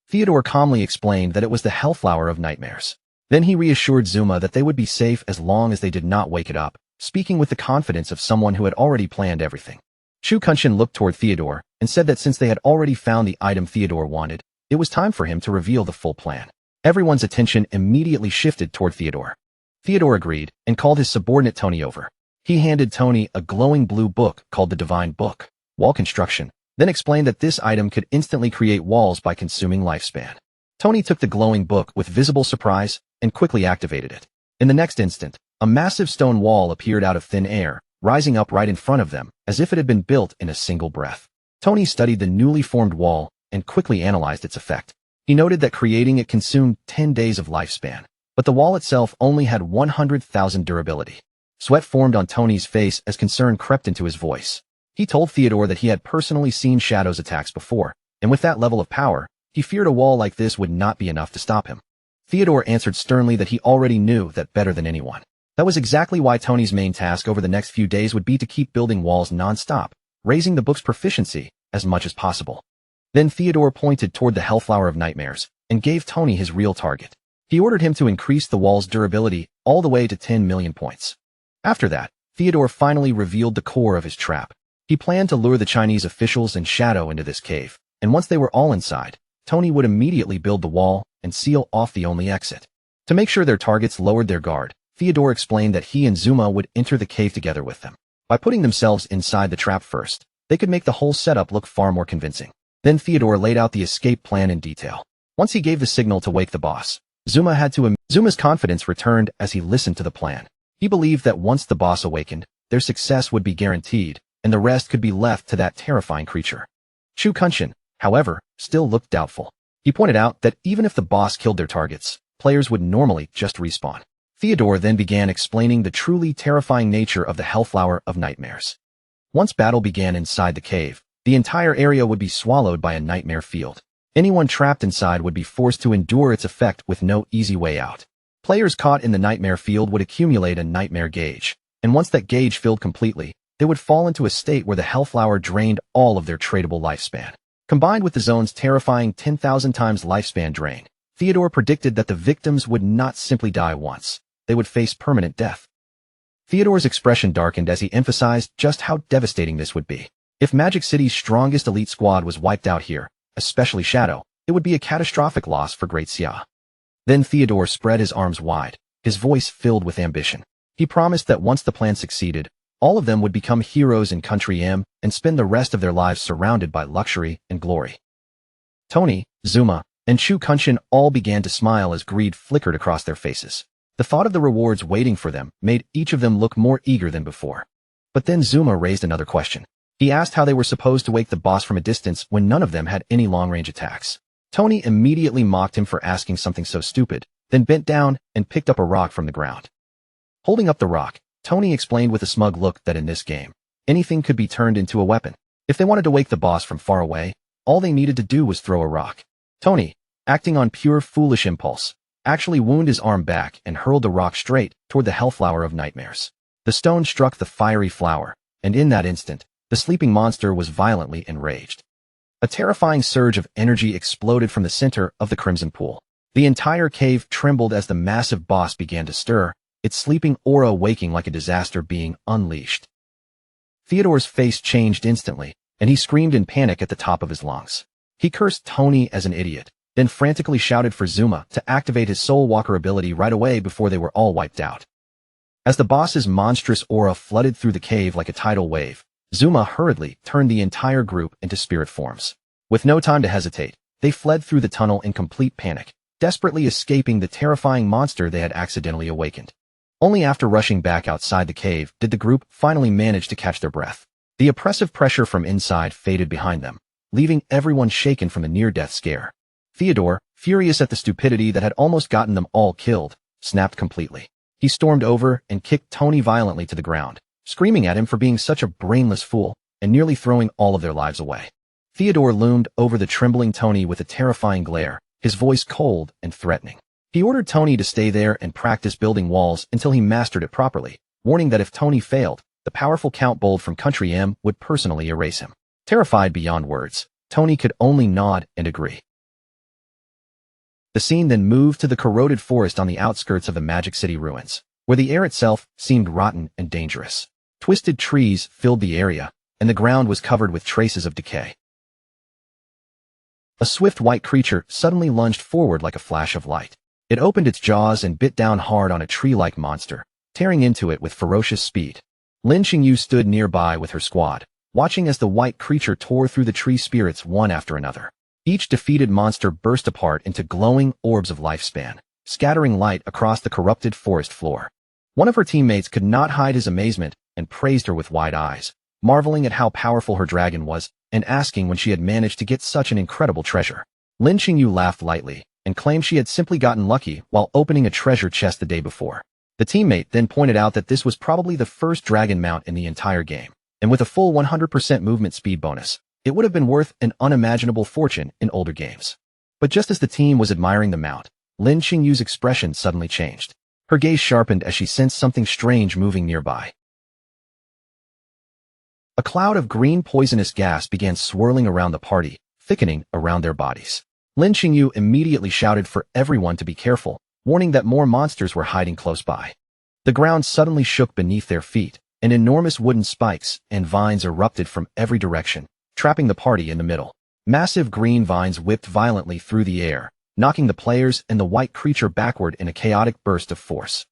Theodore calmly explained that it was the Hellflower of Nightmares. Then he reassured Zuma that they would be safe as long as they did not wake it up, speaking with the confidence of someone who had already planned everything. Chu Kunshin looked toward Theodore and said that since they had already found the item Theodore wanted, it was time for him to reveal the full plan. Everyone's attention immediately shifted toward Theodore. Theodore agreed and called his subordinate Tony over. He handed Tony a glowing blue book called the Divine Book, Wall Construction, then explained that this item could instantly create walls by consuming lifespan. Tony took the glowing book with visible surprise and quickly activated it. In the next instant, a massive stone wall appeared out of thin air, rising up right in front of them, as if it had been built in a single breath. Tony studied the newly formed wall and quickly analyzed its effect. He noted that creating it consumed 10 days of lifespan, but the wall itself only had 100,000 durability. Sweat formed on Tony's face as concern crept into his voice. He told Theodore that he had personally seen Shadow's attacks before, and with that level of power, he feared a wall like this would not be enough to stop him. Theodore answered sternly that he already knew that better than anyone. That was exactly why Tony's main task over the next few days would be to keep building walls non-stop, raising the book's proficiency as much as possible. Then Theodore pointed toward the Hellflower of Nightmares and gave Tony his real target. He ordered him to increase the wall's durability all the way to 10 million points. After that, Theodore finally revealed the core of his trap. He planned to lure the Chinese officials and Shadow into this cave, and once they were all inside, Tony would immediately build the wall and seal off the only exit. To make sure their targets lowered their guard, Theodore explained that he and Zuma would enter the cave together with them. By putting themselves inside the trap first, they could make the whole setup look far more convincing. Then Theodore laid out the escape plan in detail. Once he gave the signal to wake the boss, Zuma's confidence returned as he listened to the plan. He believed that once the boss awakened, their success would be guaranteed, and the rest could be left to that terrifying creature. Chu Kunshin, however, still looked doubtful. He pointed out that even if the boss killed their targets, players would normally just respawn. Theodore then began explaining the truly terrifying nature of the Hellflower of Nightmares. Once battle began inside the cave, the entire area would be swallowed by a nightmare field. Anyone trapped inside would be forced to endure its effect with no easy way out. Players caught in the nightmare field would accumulate a nightmare gauge, and once that gauge filled completely, they would fall into a state where the Hellflower drained all of their tradable lifespan. Combined with the zone's terrifying 10,000 times lifespan drain, Theodore predicted that the victims would not simply die once. They would face permanent death. Theodore's expression darkened as he emphasized just how devastating this would be. If Magic City's strongest elite squad was wiped out here, especially Shadow, it would be a catastrophic loss for Great Xia. Then Theodore spread his arms wide, his voice filled with ambition. He promised that once the plan succeeded, all of them would become heroes in Country M and spend the rest of their lives surrounded by luxury and glory. Tony, Zuma, and Chu Kunshin all began to smile as greed flickered across their faces. The thought of the rewards waiting for them made each of them look more eager than before. But then Zuma raised another question. He asked how they were supposed to wake the boss from a distance when none of them had any long-range attacks. Tony immediately mocked him for asking something so stupid, then bent down and picked up a rock from the ground. Holding up the rock, Tony explained with a smug look that in this game, anything could be turned into a weapon. If they wanted to wake the boss from far away, all they needed to do was throw a rock. Tony, acting on pure foolish impulse, actually wounded his arm back and hurled the rock straight toward the Hellflower of Nightmares. The stone struck the fiery flower, and in that instant, the sleeping monster was violently enraged. A terrifying surge of energy exploded from the center of the Crimson Pool. The entire cave trembled as the massive boss began to stir, its sleeping aura waking like a disaster being unleashed. Theodore's face changed instantly, and he screamed in panic at the top of his lungs. He cursed Tony as an idiot, then frantically shouted for Zuma to activate his Soul Walker ability right away before they were all wiped out. As the boss's monstrous aura flooded through the cave like a tidal wave, Zuma hurriedly turned the entire group into spirit forms. With no time to hesitate, they fled through the tunnel in complete panic, desperately escaping the terrifying monster they had accidentally awakened. Only after rushing back outside the cave did the group finally manage to catch their breath. The oppressive pressure from inside faded behind them, leaving everyone shaken from the near-death scare. Theodore, furious at the stupidity that had almost gotten them all killed, snapped completely. He stormed over and kicked Tony violently to the ground, screaming at him for being such a brainless fool and nearly throwing all of their lives away. Theodore loomed over the trembling Tony with a terrifying glare, his voice cold and threatening. He ordered Tony to stay there and practice building walls until he mastered it properly, warning that if Tony failed, the powerful Count Bold from Country M would personally erase him. Terrified beyond words, Tony could only nod and agree. The scene then moved to the corroded forest on the outskirts of the Magic City ruins, where the air itself seemed rotten and dangerous. Twisted trees filled the area, and the ground was covered with traces of decay. A swift white creature suddenly lunged forward like a flash of light. It opened its jaws and bit down hard on a tree-like monster, tearing into it with ferocious speed. Lin Xingyu stood nearby with her squad, watching as the white creature tore through the tree spirits one after another. Each defeated monster burst apart into glowing orbs of lifespan, scattering light across the corrupted forest floor. One of her teammates could not hide his amazement and praised her with wide eyes, marveling at how powerful her dragon was and asking when she had managed to get such an incredible treasure. Lin Xingyu laughed lightly and claimed she had simply gotten lucky while opening a treasure chest the day before. The teammate then pointed out that this was probably the first dragon mount in the entire game, and with a full 100% movement speed bonus, it would have been worth an unimaginable fortune in older games. But just as the team was admiring the mount, Lin Xingyu's expression suddenly changed. Her gaze sharpened as she sensed something strange moving nearby. A cloud of green poisonous gas began swirling around the party, thickening around their bodies. Lin Xingyu immediately shouted for everyone to be careful, warning that more monsters were hiding close by. The ground suddenly shook beneath their feet, and enormous wooden spikes and vines erupted from every direction, trapping the party in the middle. Massive green vines whipped violently through the air, knocking the players and the white creature backward in a chaotic burst of force.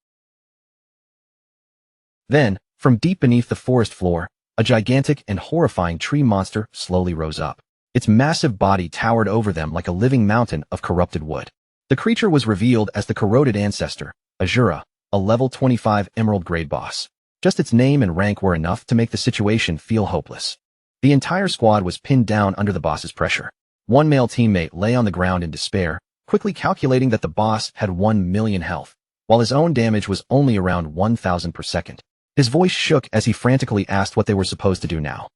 Then, from deep beneath the forest floor, a gigantic and horrifying tree monster slowly rose up. Its massive body towered over them like a living mountain of corrupted wood. The creature was revealed as the corroded ancestor, Azura, a level 25 emerald-grade boss. Just its name and rank were enough to make the situation feel hopeless. The entire squad was pinned down under the boss's pressure. One male teammate lay on the ground in despair, quickly calculating that the boss had 1 million health, while his own damage was only around 1,000 per second. His voice shook as he frantically asked what they were supposed to do now.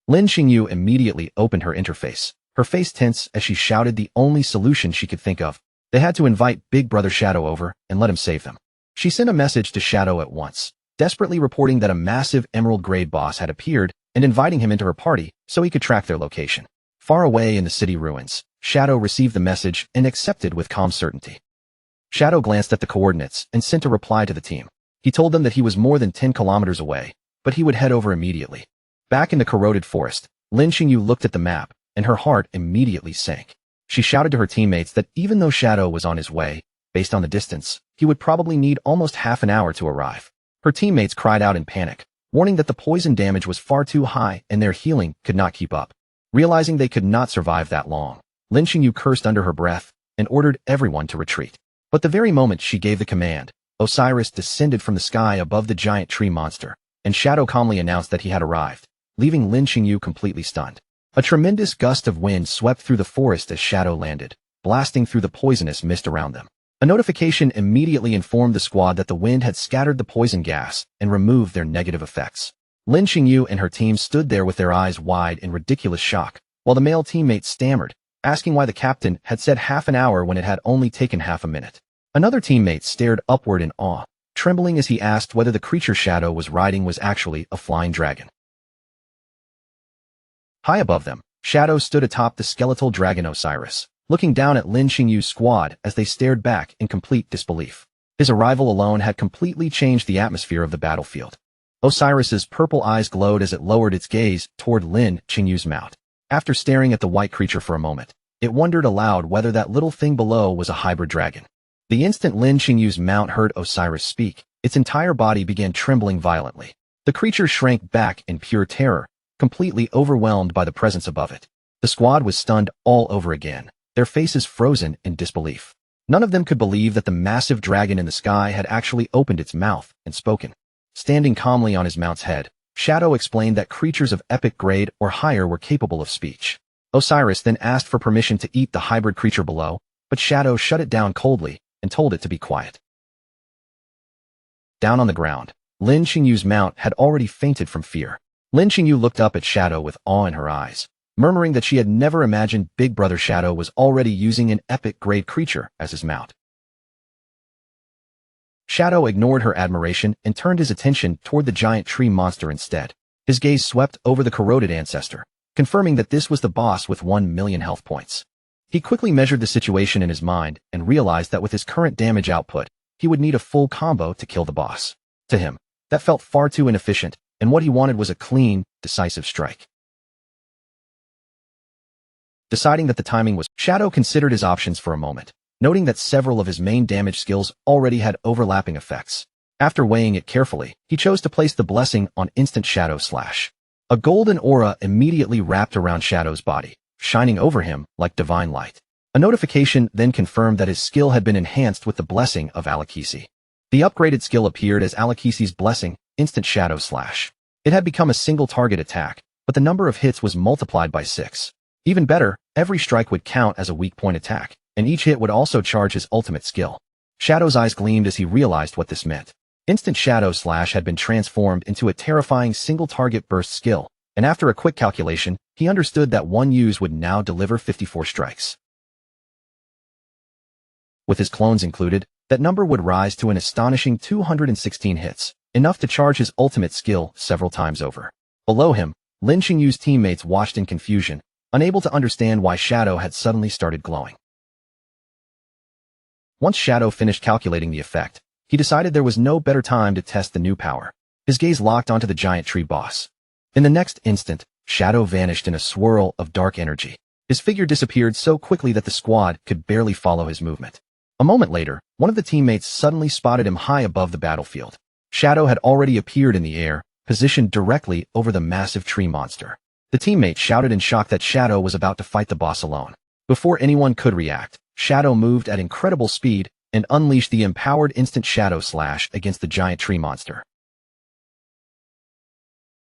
Lin Xingyu immediately opened her interface, her face tense as she shouted the only solution she could think of. They had to invite Big Brother Shadow over and let him save them. She sent a message to Shadow at once, desperately reporting that a massive emerald-grade boss had appeared and inviting him into her party so he could track their location. Far away in the city ruins, Shadow received the message and accepted with calm certainty. Shadow glanced at the coordinates and sent a reply to the team. He told them that he was more than 10 kilometers away, but he would head over immediately. Back in the corroded forest, Lin Xingyu looked at the map, and her heart immediately sank. She shouted to her teammates that even though Shadow was on his way, based on the distance, he would probably need almost half an hour to arrive. Her teammates cried out in panic, warning that the poison damage was far too high and their healing could not keep up. Realizing they could not survive that long, Lin Xingyu cursed under her breath and ordered everyone to retreat. But the very moment she gave the command, Osiris descended from the sky above the giant tree monster, and Shadow calmly announced that he had arrived, leaving Lin Qingyu completely stunned. A tremendous gust of wind swept through the forest as Shadow landed, blasting through the poisonous mist around them. A notification immediately informed the squad that the wind had scattered the poison gas and removed their negative effects. Lin Qingyu and her team stood there with their eyes wide in ridiculous shock, while the male teammate stammered, asking why the captain had said half an hour when it had only taken half a minute. Another teammate stared upward in awe, trembling as he asked whether the creature Shadow was riding was actually a flying dragon. High above them, Shadow stood atop the skeletal dragon Osiris, looking down at Lin Qingyu's squad as they stared back in complete disbelief. His arrival alone had completely changed the atmosphere of the battlefield. Osiris's purple eyes glowed as it lowered its gaze toward Lin Qingyu's mount. After staring at the white creature for a moment, it wondered aloud whether that little thing below was a hybrid dragon. The instant Lin Qingyu's mount heard Osiris speak, its entire body began trembling violently. The creature shrank back in pure terror, completely overwhelmed by the presence above it. The squad was stunned all over again, their faces frozen in disbelief. None of them could believe that the massive dragon in the sky had actually opened its mouth and spoken. Standing calmly on his mount's head, Shadow explained that creatures of epic grade or higher were capable of speech. Osiris then asked for permission to eat the hybrid creature below, but Shadow shut it down coldly and told it to be quiet. Down on the ground, Lin Qingyu's mount had already fainted from fear. Lin Qingyu looked up at Shadow with awe in her eyes, murmuring that she had never imagined Big Brother Shadow was already using an epic-grade creature as his mount. Shadow ignored her admiration and turned his attention toward the giant tree monster instead. His gaze swept over the corroded ancestor, confirming that this was the boss with 1 million health points. He quickly measured the situation in his mind and realized that with his current damage output, he would need a full combo to kill the boss. To him, that felt far too inefficient, and what he wanted was a clean, decisive strike. Deciding that the timing was, Shadow considered his options for a moment, noting that several of his main damage skills already had overlapping effects. After weighing it carefully, he chose to place the blessing on instant Shadow Slash. A golden aura immediately wrapped around Shadow's body, shining over him like divine light. A notification then confirmed that his skill had been enhanced with the blessing of Alakisi. The upgraded skill appeared as Alakisi's blessing, Instant Shadow Slash. It had become a single target attack, but the number of hits was multiplied by 6. Even better, every strike would count as a weak point attack, and each hit would also charge his ultimate skill. Shadow's eyes gleamed as he realized what this meant. Instant Shadow Slash had been transformed into a terrifying single target burst skill, and after a quick calculation, he understood that one use would now deliver 54 strikes. With his clones included, that number would rise to an astonishing 216 hits, enough to charge his ultimate skill several times over. Below him, Lin Qingyu's teammates watched in confusion, unable to understand why Shadow had suddenly started glowing. Once Shadow finished calculating the effect, he decided there was no better time to test the new power. His gaze locked onto the giant tree boss. In the next instant, Shadow vanished in a swirl of dark energy. His figure disappeared so quickly that the squad could barely follow his movement. A moment later, one of the teammates suddenly spotted him high above the battlefield. Shadow had already appeared in the air, positioned directly over the massive tree monster. The teammate shouted in shock that Shadow was about to fight the boss alone. Before anyone could react, Shadow moved at incredible speed and unleashed the empowered instant Shadow Slash against the giant tree monster.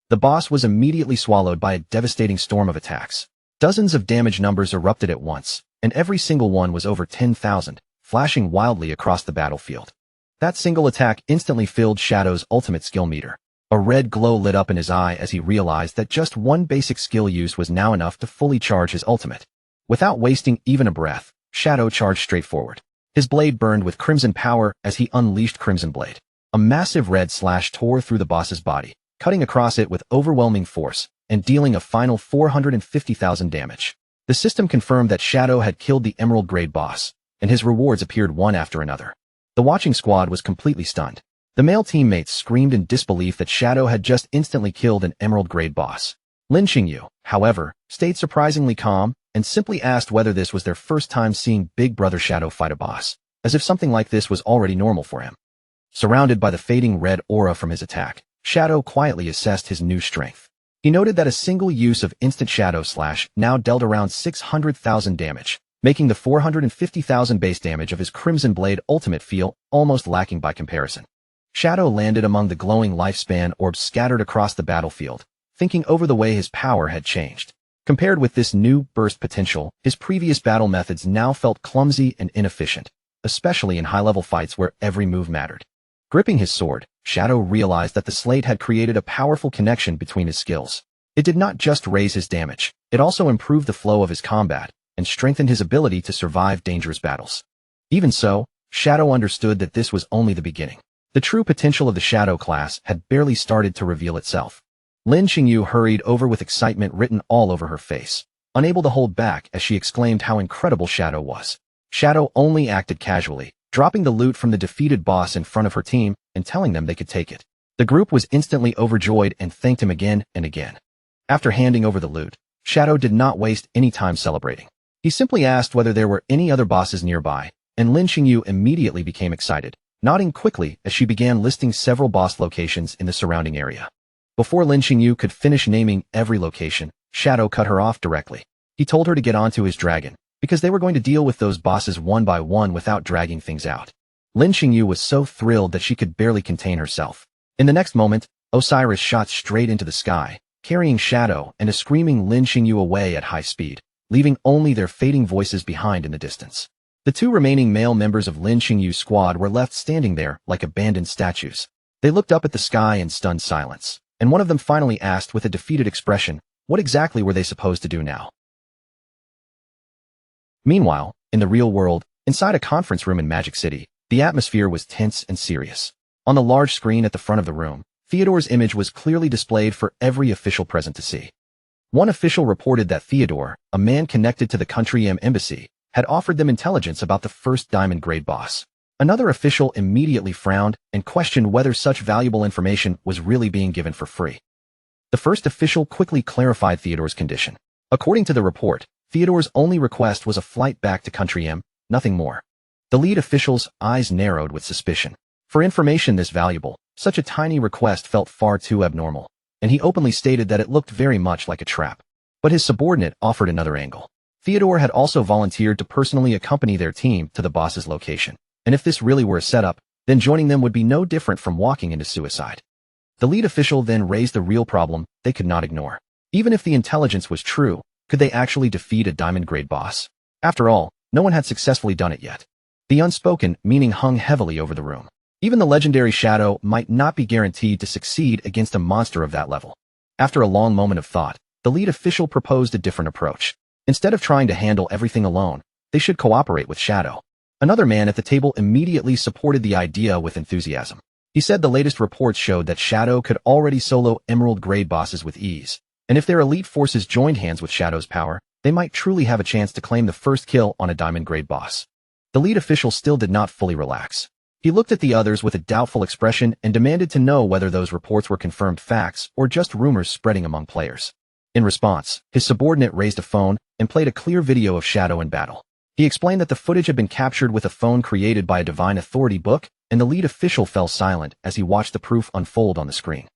The boss was immediately swallowed by a devastating storm of attacks. Dozens of damage numbers erupted at once, and every single one was over 10,000, flashing wildly across the battlefield. That single attack instantly filled Shadow's ultimate skill meter. A red glow lit up in his eye as he realized that just one basic skill use was now enough to fully charge his ultimate. Without wasting even a breath, Shadow charged straight forward. His blade burned with crimson power as he unleashed Crimson Blade. A massive red slash tore through the boss's body, cutting across it with overwhelming force and dealing a final 450,000 damage. The system confirmed that Shadow had killed the Emerald Grade boss, and his rewards appeared one after another. The watching squad was completely stunned. The male teammates screamed in disbelief that Shadow had just instantly killed an Emerald Grade boss. Lin Qingyu, however, stayed surprisingly calm and simply asked whether this was their first time seeing Big Brother Shadow fight a boss, as if something like this was already normal for him. Surrounded by the fading red aura from his attack, Shadow quietly assessed his new strength. He noted that a single use of instant Shadow Slash now dealt around 600,000 damage, making the 450,000 base damage of his Crimson Blade ultimate feel almost lacking by comparison. Shadow landed among the glowing lifespan orbs scattered across the battlefield, thinking over the way his power had changed. Compared with this new burst potential, his previous battle methods now felt clumsy and inefficient, especially in high-level fights where every move mattered. Gripping his sword, Shadow realized that the slate had created a powerful connection between his skills. It did not just raise his damage, it also improved the flow of his combat and strengthened his ability to survive dangerous battles. Even so, Shadow understood that this was only the beginning. The true potential of the Shadow class had barely started to reveal itself. Lin Xingyu hurried over with excitement written all over her face, unable to hold back as she exclaimed how incredible Shadow was. Shadow only acted casually, dropping the loot from the defeated boss in front of her team and telling them they could take it. The group was instantly overjoyed and thanked him again and again. After handing over the loot, Shadow did not waste any time celebrating. He simply asked whether there were any other bosses nearby, and Lin Xingyu immediately became excited, nodding quickly as she began listing several boss locations in the surrounding area. Before Lin Xingyu could finish naming every location, Shadow cut her off directly. He told her to get onto his dragon, because they were going to deal with those bosses one by one without dragging things out. Lin Xingyu was so thrilled that she could barely contain herself. In the next moment, Osiris shot straight into the sky, carrying Shadow and a screaming Lin Xingyu away at high speed, leaving only their fading voices behind in the distance. The two remaining male members of Lin Xingyu's squad were left standing there like abandoned statues. They looked up at the sky in stunned silence, and one of them finally asked with a defeated expression, what exactly were they supposed to do now? Meanwhile, in the real world, inside a conference room in Magic City, the atmosphere was tense and serious. On the large screen at the front of the room, Theodore's image was clearly displayed for every official present to see. One official reported that Theodore, a man connected to the Country M embassy, had offered them intelligence about the first diamond grade boss. Another official immediately frowned and questioned whether such valuable information was really being given for free. The first official quickly clarified Theodore's condition. According to the report, Theodore's only request was a flight back to Country M, nothing more. The lead official's eyes narrowed with suspicion. For information this valuable, such a tiny request felt far too abnormal, and he openly stated that it looked very much like a trap. But his subordinate offered another angle. Theodore had also volunteered to personally accompany their team to the boss's location, and if this really were a setup, then joining them would be no different from walking into suicide. The lead official then raised the real problem they could not ignore. Even if the intelligence was true, could they actually defeat a diamond-grade boss? After all, no one had successfully done it yet. The unspoken meaning hung heavily over the room. Even the legendary Shadow might not be guaranteed to succeed against a monster of that level. After a long moment of thought, the lead official proposed a different approach. Instead of trying to handle everything alone, they should cooperate with Shadow. Another man at the table immediately supported the idea with enthusiasm. He said the latest reports showed that Shadow could already solo emerald-grade bosses with ease, and if their elite forces joined hands with Shadow's power, they might truly have a chance to claim the first kill on a diamond-grade boss. The lead official still did not fully relax. He looked at the others with a doubtful expression and demanded to know whether those reports were confirmed facts or just rumors spreading among players. In response, his subordinate raised a phone and played a clear video of Shadow in battle. He explained that the footage had been captured with a phone created by a Divine Authority book, and the lead official fell silent as he watched the proof unfold on the screen.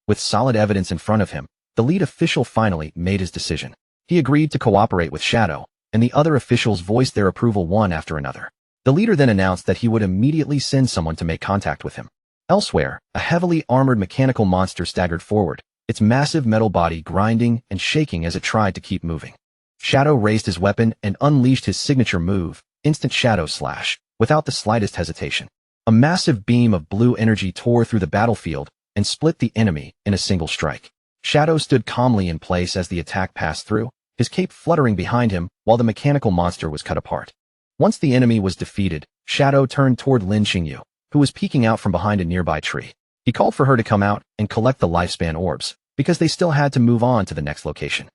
With solid evidence in front of him, the lead official finally made his decision. He agreed to cooperate with Shadow, and the other officials voiced their approval one after another. The leader then announced that he would immediately send someone to make contact with him. Elsewhere, a heavily armored mechanical monster staggered forward, its massive metal body grinding and shaking as it tried to keep moving. Shadow raised his weapon and unleashed his signature move, Instant Shadow Slash, without the slightest hesitation. A massive beam of blue energy tore through the battlefield and split the enemy in a single strike. Shadow stood calmly in place as the attack passed through, his cape fluttering behind him while the mechanical monster was cut apart. Once the enemy was defeated, Shadow turned toward Lin Xingyu, who was peeking out from behind a nearby tree. He called for her to come out and collect the lifespan orbs, because they still had to move on to the next location.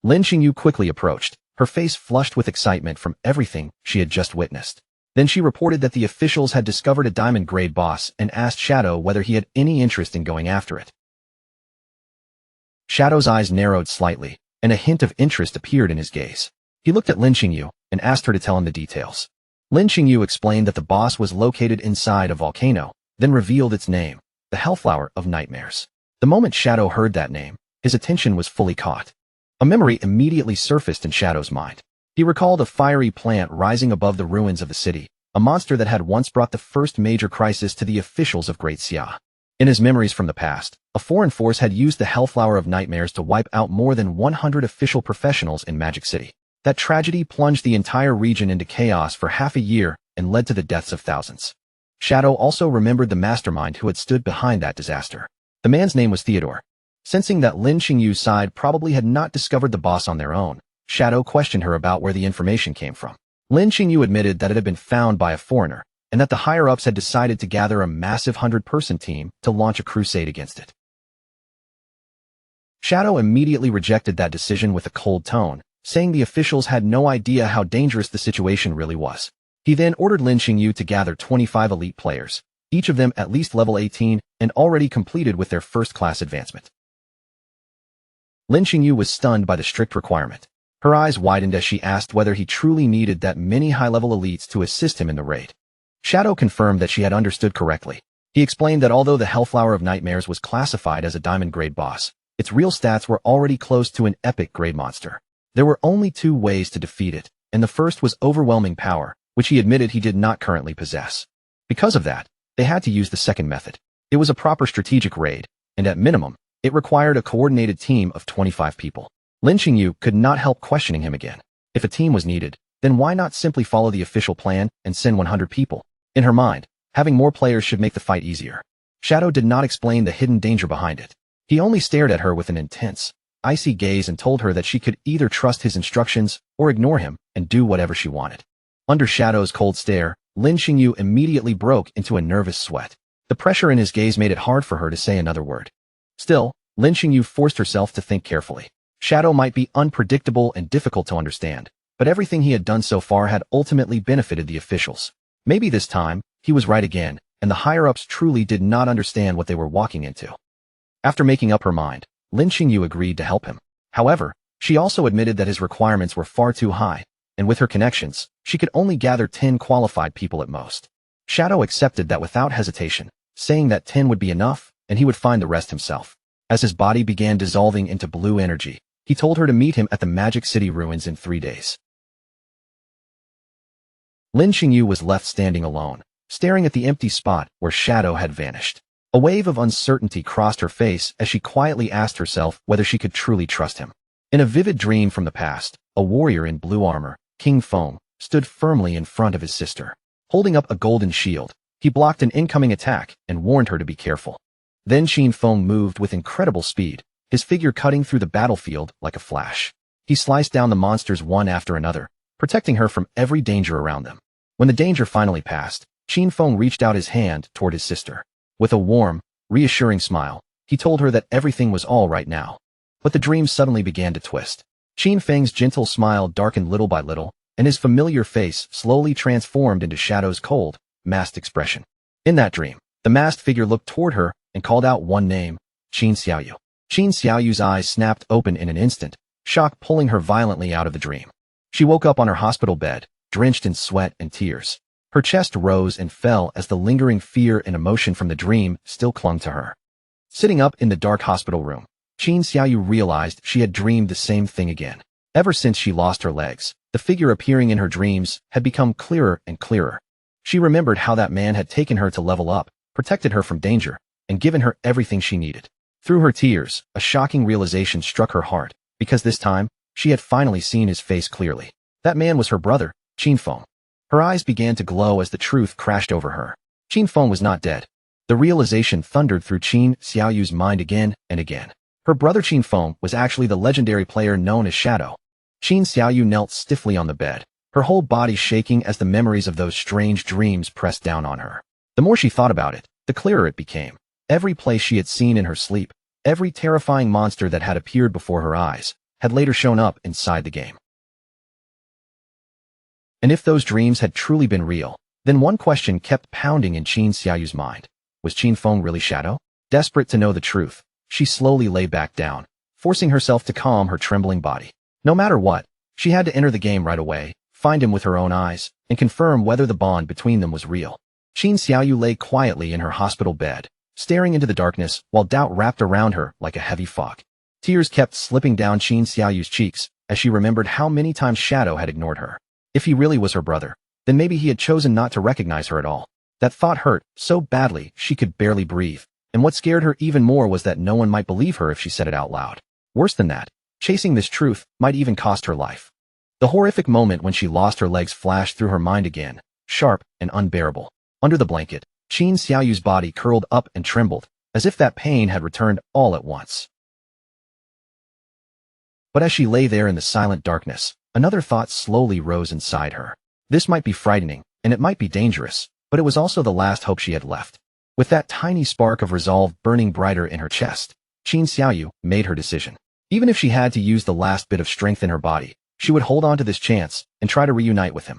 Lin Xingyu quickly approached, her face flushed with excitement from everything she had just witnessed. Then she reported that the officials had discovered a diamond-grade boss and asked Shadow whether he had any interest in going after it. Shadow's eyes narrowed slightly, and a hint of interest appeared in his gaze. He looked at Lin Xingyu and asked her to tell him the details. Lin Xingyu explained that the boss was located inside a volcano, then revealed its name, the Hellflower of Nightmares. The moment Shadow heard that name, his attention was fully caught. A memory immediately surfaced in Shadow's mind. He recalled a fiery plant rising above the ruins of the city, a monster that had once brought the first major crisis to the officials of Great Xia. In his memories from the past, a foreign force had used the Hellflower of Nightmares to wipe out more than 100 official professionals in Magic City. That tragedy plunged the entire region into chaos for half a year and led to the deaths of thousands. Shadow also remembered the mastermind who had stood behind that disaster. The man's name was Theodore. Sensing that Lin Qingyu's side probably had not discovered the boss on their own, Shadow questioned her about where the information came from. Lin Qingyu admitted that it had been found by a foreigner, and that the higher-ups had decided to gather a massive 100-person team to launch a crusade against it. Shadow immediately rejected that decision with a cold tone, saying the officials had no idea how dangerous the situation really was. He then ordered Lin Qingyu to gather 25 elite players, each of them at least level 18 and already completed with their first-class advancement. Lin Qingyu was stunned by the strict requirement. Her eyes widened as she asked whether he truly needed that many high-level elites to assist him in the raid. Shadow confirmed that she had understood correctly. He explained that although the Hellflower of Nightmares was classified as a diamond-grade boss, its real stats were already close to an epic-grade monster. There were only two ways to defeat it, and the first was overwhelming power, which he admitted he did not currently possess. Because of that, they had to use the second method. It was a proper strategic raid, and at minimum, it required a coordinated team of 25 people. Lin Qingyu could not help questioning him again. If a team was needed, then why not simply follow the official plan and send 100 people? In her mind, having more players should make the fight easier. Shadow did not explain the hidden danger behind it. He only stared at her with an intense, icy gaze and told her that she could either trust his instructions or ignore him and do whatever she wanted. Under Shadow's cold stare, Lin Qingyu immediately broke into a nervous sweat. The pressure in his gaze made it hard for her to say another word. Still, Lin Qingyu forced herself to think carefully. Shadow might be unpredictable and difficult to understand, but everything he had done so far had ultimately benefited the officials. Maybe this time, he was right again, and the higher-ups truly did not understand what they were walking into. After making up her mind, Lin Qingyu agreed to help him. However, she also admitted that his requirements were far too high, and with her connections, she could only gather 10 qualified people at most. Shadow accepted that without hesitation, saying that 10 would be enough, and he would find the rest himself. As his body began dissolving into blue energy, he told her to meet him at the Magic City ruins in 3 days. Lin Qingyu was left standing alone, staring at the empty spot where Shadow had vanished. A wave of uncertainty crossed her face as she quietly asked herself whether she could truly trust him. In a vivid dream from the past, a warrior in blue armor, King Feng, stood firmly in front of his sister. Holding up a golden shield, he blocked an incoming attack and warned her to be careful. Then Qin Feng moved with incredible speed, his figure cutting through the battlefield like a flash. He sliced down the monsters one after another, protecting her from every danger around them. When the danger finally passed, Qin Feng reached out his hand toward his sister. With a warm, reassuring smile, he told her that everything was all right now. But the dream suddenly began to twist. Qin Feng's gentle smile darkened little by little, and his familiar face slowly transformed into Shadow's cold, masked expression. In that dream, the masked figure looked toward her and called out one name, Qin Xiaoyu. Qin Xiaoyu's eyes snapped open in an instant, shock pulling her violently out of the dream. She woke up on her hospital bed, drenched in sweat and tears. Her chest rose and fell as the lingering fear and emotion from the dream still clung to her. Sitting up in the dark hospital room, Qin Xiaoyu realized she had dreamed the same thing again. Ever since she lost her legs, the figure appearing in her dreams had become clearer and clearer. She remembered how that man had taken her to level up, protected her from danger, and given her everything she needed. Through her tears, a shocking realization struck her heart, because this time, she had finally seen his face clearly. That man was her brother, Qin Feng. Her eyes began to glow as the truth crashed over her. Qin Feng was not dead. The realization thundered through Qin Xiaoyu's mind again and again. Her brother Qin Feng was actually the legendary player known as Shadow. Qin Xiaoyu knelt stiffly on the bed, her whole body shaking as the memories of those strange dreams pressed down on her. The more she thought about it, the clearer it became. Every place she had seen in her sleep, every terrifying monster that had appeared before her eyes, had later shown up inside the game. And if those dreams had truly been real, then one question kept pounding in Qin Xiaoyu's mind. Was Qin Feng really Shadow? Desperate to know the truth, she slowly lay back down, forcing herself to calm her trembling body. No matter what, she had to enter the game right away, find him with her own eyes, and confirm whether the bond between them was real. Qin Xiaoyu lay quietly in her hospital bed, staring into the darkness while doubt wrapped around her like a heavy fog. Tears kept slipping down Qin Xiaoyu's cheeks, as she remembered how many times Shadow had ignored her. If he really was her brother, then maybe he had chosen not to recognize her at all. That thought hurt so badly she could barely breathe, and what scared her even more was that no one might believe her if she said it out loud. Worse than that, chasing this truth might even cost her life. The horrific moment when she lost her legs flashed through her mind again, sharp and unbearable. Under the blanket, Qin Xiaoyu's body curled up and trembled, as if that pain had returned all at once. But as she lay there in the silent darkness, another thought slowly rose inside her. This might be frightening, and it might be dangerous, but it was also the last hope she had left. With that tiny spark of resolve burning brighter in her chest, Qin Xiaoyu made her decision. Even if she had to use the last bit of strength in her body, she would hold on to this chance and try to reunite with him.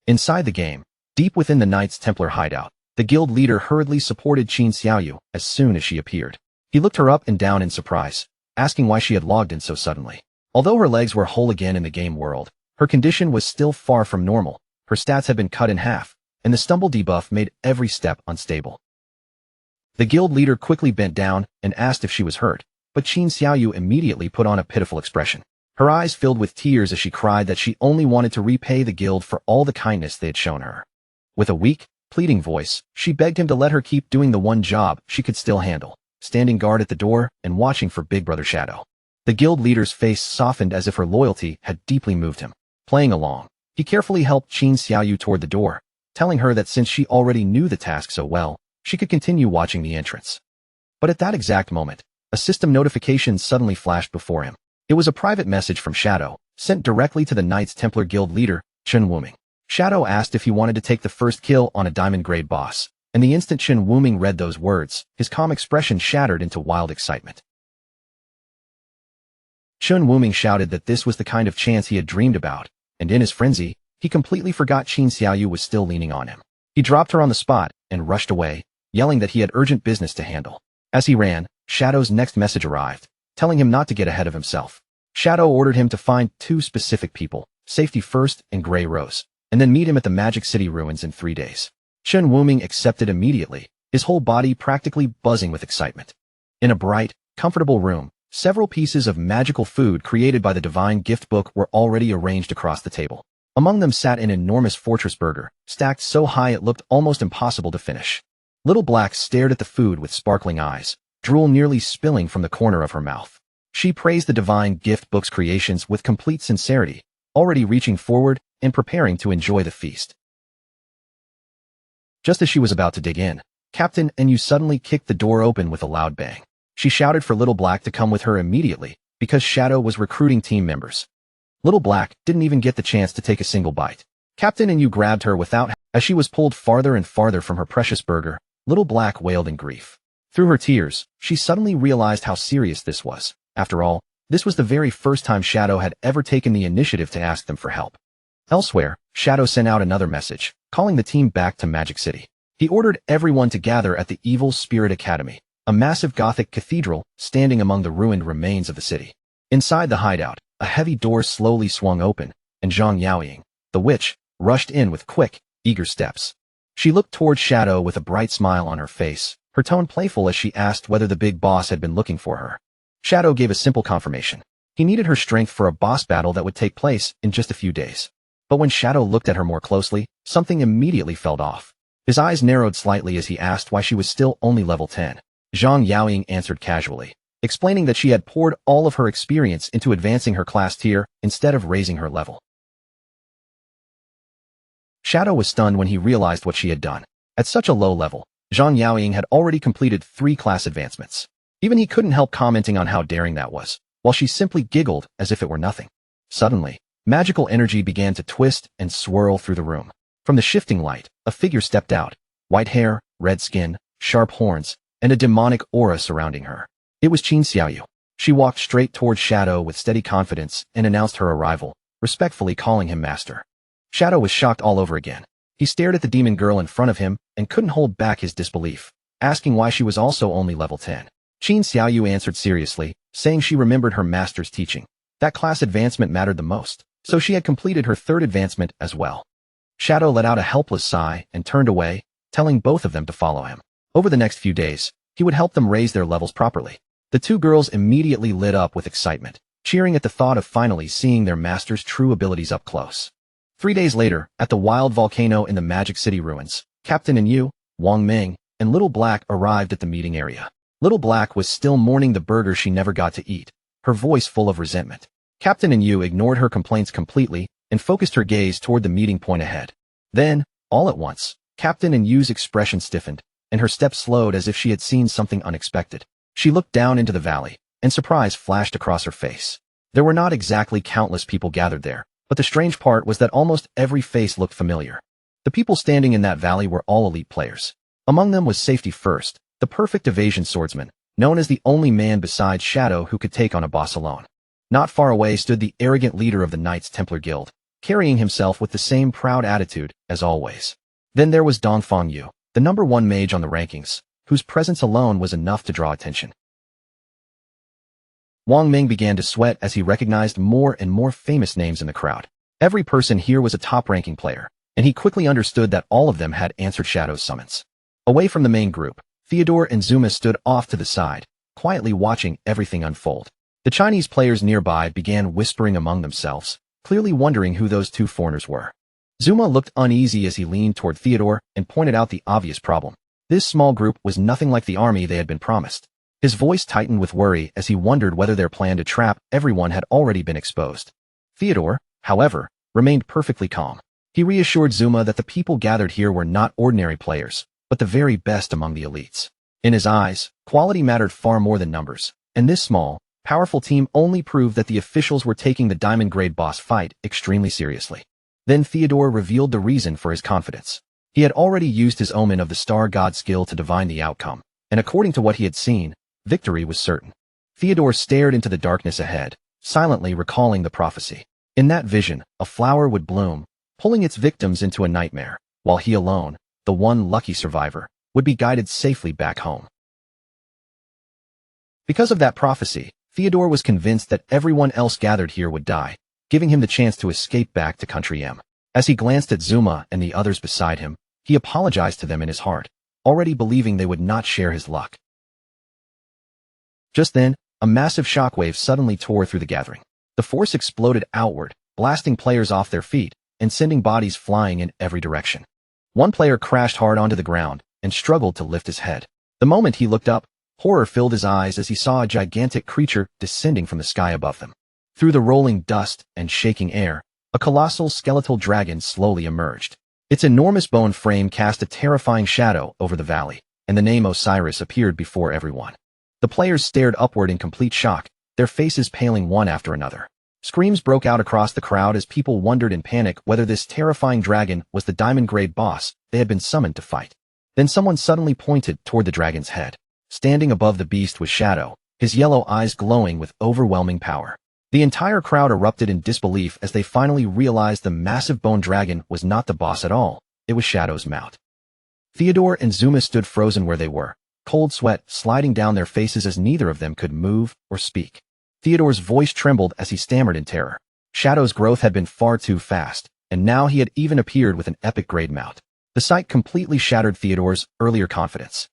Inside the game, deep within the Knights Templar hideout, the guild leader hurriedly supported Qin Xiaoyu as soon as she appeared. He looked her up and down in surprise, asking why she had logged in so suddenly. Although her legs were whole again in the game world, her condition was still far from normal. Her stats had been cut in half, and the stumble debuff made every step unstable. The guild leader quickly bent down and asked if she was hurt, but Qin Xiaoyu immediately put on a pitiful expression. Her eyes filled with tears as she cried that she only wanted to repay the guild for all the kindness they had shown her. With a weak, pleading voice, she begged him to let her keep doing the one job she could still handle, standing guard at the door and watching for Big Brother Shadow. The guild leader's face softened as if her loyalty had deeply moved him. Playing along, he carefully helped Qin Xiaoyu toward the door, telling her that since she already knew the task so well, she could continue watching the entrance. But at that exact moment, a system notification suddenly flashed before him. It was a private message from Shadow, sent directly to the Knights Templar Guild leader, Chen Wuming. Shadow asked if he wanted to take the first kill on a diamond-grade boss, and the instant Chen Wuming read those words, his calm expression shattered into wild excitement. Chen Wuming shouted that this was the kind of chance he had dreamed about, and in his frenzy, he completely forgot Qin Xiaoyu was still leaning on him. He dropped her on the spot and rushed away, yelling that he had urgent business to handle. As he ran, Shadow's next message arrived, telling him not to get ahead of himself. Shadow ordered him to find 2 specific people, Safety First and Grey Rose, and then meet him at the Magic City ruins in 3 days. Chen Wuming accepted immediately, his whole body practically buzzing with excitement. In a bright, comfortable room, several pieces of magical food created by the Divine Gift Book were already arranged across the table. Among them sat an enormous fortress burger, stacked so high it looked almost impossible to finish. Little Black stared at the food with sparkling eyes, drool nearly spilling from the corner of her mouth. She praised the Divine Gift Book's creations with complete sincerity, already reaching forward and preparing to enjoy the feast. Just as she was about to dig in, Captain Enyu suddenly kicked the door open with a loud bang. She shouted for Little Black to come with her immediately, because Shadow was recruiting team members. Little Black didn't even get the chance to take a single bite. Captain Enyu grabbed her as she was pulled farther and farther from her precious burger. Little Black wailed in grief. Through her tears, she suddenly realized how serious this was. After all, this was the very first time Shadow had ever taken the initiative to ask them for help. Elsewhere, Shadow sent out another message, calling the team back to Magic City. He ordered everyone to gather at the Evil Spirit Academy, a massive Gothic cathedral standing among the ruined remains of the city. Inside the hideout, a heavy door slowly swung open, and Zhang Yaoying, the witch, rushed in with quick, eager steps. She looked toward Shadow with a bright smile on her face, her tone playful as she asked whether the big boss had been looking for her. Shadow gave a simple confirmation. He needed her strength for a boss battle that would take place in just a few days. But when Shadow looked at her more closely, something immediately fell off. His eyes narrowed slightly as he asked why she was still only level 10. Zhang Yaoying answered casually, explaining that she had poured all of her experience into advancing her class tier instead of raising her level. Shadow was stunned when he realized what she had done. At such a low level, Zhang Yaoying had already completed 3 class advancements. Even he couldn't help commenting on how daring that was, while she simply giggled as if it were nothing. Suddenly, magical energy began to twist and swirl through the room. From the shifting light, a figure stepped out, white hair, red skin, sharp horns, and a demonic aura surrounding her. It was Qin Xiaoyu. She walked straight toward Shadow with steady confidence and announced her arrival, respectfully calling him master. Shadow was shocked all over again. He stared at the demon girl in front of him and couldn't hold back his disbelief, asking why she was also only level 10. Qin Xiaoyu answered seriously, saying she remembered her master's teaching. That class advancement mattered the most, so she had completed her 3rd advancement as well. Shadow let out a helpless sigh and turned away, telling both of them to follow him. Over the next few days, he would help them raise their levels properly. The 2 girls immediately lit up with excitement. cheering at the thought of finally seeing their master's true abilities up close. 3 days later, at the wild volcano in the Magic City ruins, Captain and Yu, Wang Ming, and Little Black arrived at the meeting area. Little Black was still mourning the burger she never got to eat, her voice full of resentment. Captain and Yu ignored her complaints completely and focused her gaze toward the meeting point ahead. Then, all at once, Captain and Yu's expression stiffened, and her step slowed as if she had seen something unexpected. She looked down into the valley, and surprise flashed across her face. There were not exactly countless people gathered there, but the strange part was that almost every face looked familiar. The people standing in that valley were all elite players. Among them was Safety First, the perfect evasion swordsman, known as the only man besides Shadow who could take on a boss alone. Not far away stood the arrogant leader of the Knights Templar Guild, carrying himself with the same proud attitude as always. Then there was Dongfang Yu, the #1 mage on the rankings, whose presence alone was enough to draw attention. Wang Ming began to sweat as he recognized more and more famous names in the crowd. Every person here was a top-ranking player, and he quickly understood that all of them had answered Shadow's summons. Away from the main group, Theodore and Zuma stood off to the side, quietly watching everything unfold. The Chinese players nearby began whispering among themselves, clearly wondering who those two foreigners were. Zuma looked uneasy as he leaned toward Theodore and pointed out the obvious problem. This small group was nothing like the army they had been promised. His voice tightened with worry as he wondered whether their plan to trap everyone had already been exposed. Theodore, however, remained perfectly calm. He reassured Zuma that the people gathered here were not ordinary players, but the very best among the elites. In his eyes, quality mattered far more than numbers, and this small, powerful team only proved that the officials were taking the diamond grade boss fight extremely seriously. Then Theodore revealed the reason for his confidence. He had already used his Omen of the Star God skill to divine the outcome, and according to what he had seen, victory was certain. Theodore stared into the darkness ahead, silently recalling the prophecy. In that vision, a flower would bloom, pulling its victims into a nightmare, while he alone, the one lucky survivor, would be guided safely back home. Because of that prophecy, Theodore was convinced that everyone else gathered here would die, giving him the chance to escape back to Country M. As he glanced at Zuma and the others beside him, he apologized to them in his heart, already believing they would not share his luck. Just then, a massive shockwave suddenly tore through the gathering. The force exploded outward, blasting players off their feet and sending bodies flying in every direction. One player crashed hard onto the ground and struggled to lift his head. The moment he looked up, horror filled his eyes as he saw a gigantic creature descending from the sky above them. Through the rolling dust and shaking air, a colossal skeletal dragon slowly emerged. Its enormous bone frame cast a terrifying shadow over the valley, and the name Osiris appeared before everyone. The players stared upward in complete shock, their faces paling one after another. Screams broke out across the crowd as people wondered in panic whether this terrifying dragon was the diamond-grade boss they had been summoned to fight. Then someone suddenly pointed toward the dragon's head. Standing above the beast was Shadow, his yellow eyes glowing with overwhelming power. The entire crowd erupted in disbelief as they finally realized the massive bone dragon was not the boss at all, it was Shadow's mount. Theodore and Zuma stood frozen where they were, cold sweat sliding down their faces as neither of them could move or speak. Theodore's voice trembled as he stammered in terror. Shadow's growth had been far too fast, and now he had even appeared with an epic-grade mount. The sight completely shattered Theodore's earlier confidence.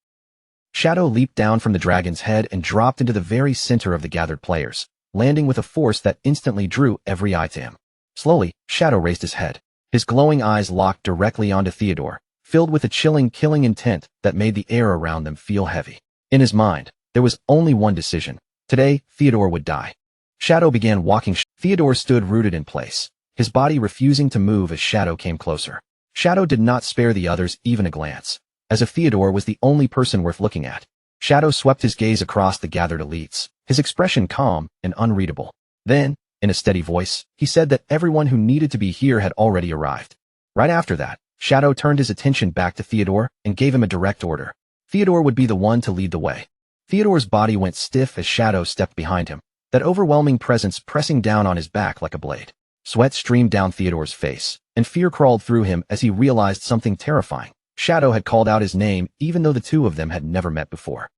Shadow leaped down from the dragon's head and dropped into the very center of the gathered players, landing with a force that instantly drew every eye to him. Slowly, Shadow raised his head. His glowing eyes locked directly onto Theodore, filled with a chilling, killing intent that made the air around them feel heavy. In his mind, there was only one decision. Today, Theodore would die. Shadow began walking. Theodore stood rooted in place, his body refusing to move as Shadow came closer. Shadow did not spare the others even a glance, as if Theodore was the only person worth looking at. Shadow swept his gaze across the gathered elites, his expression calm and unreadable. Then, in a steady voice, he said that everyone who needed to be here had already arrived. Right after that, Shadow turned his attention back to Theodore and gave him a direct order. Theodore would be the one to lead the way. Theodore's body went stiff as Shadow stepped behind him, that overwhelming presence pressing down on his back like a blade. Sweat streamed down Theodore's face, and fear crawled through him as he realized something terrifying. Shadow had called out his name even though the two of them had never met before.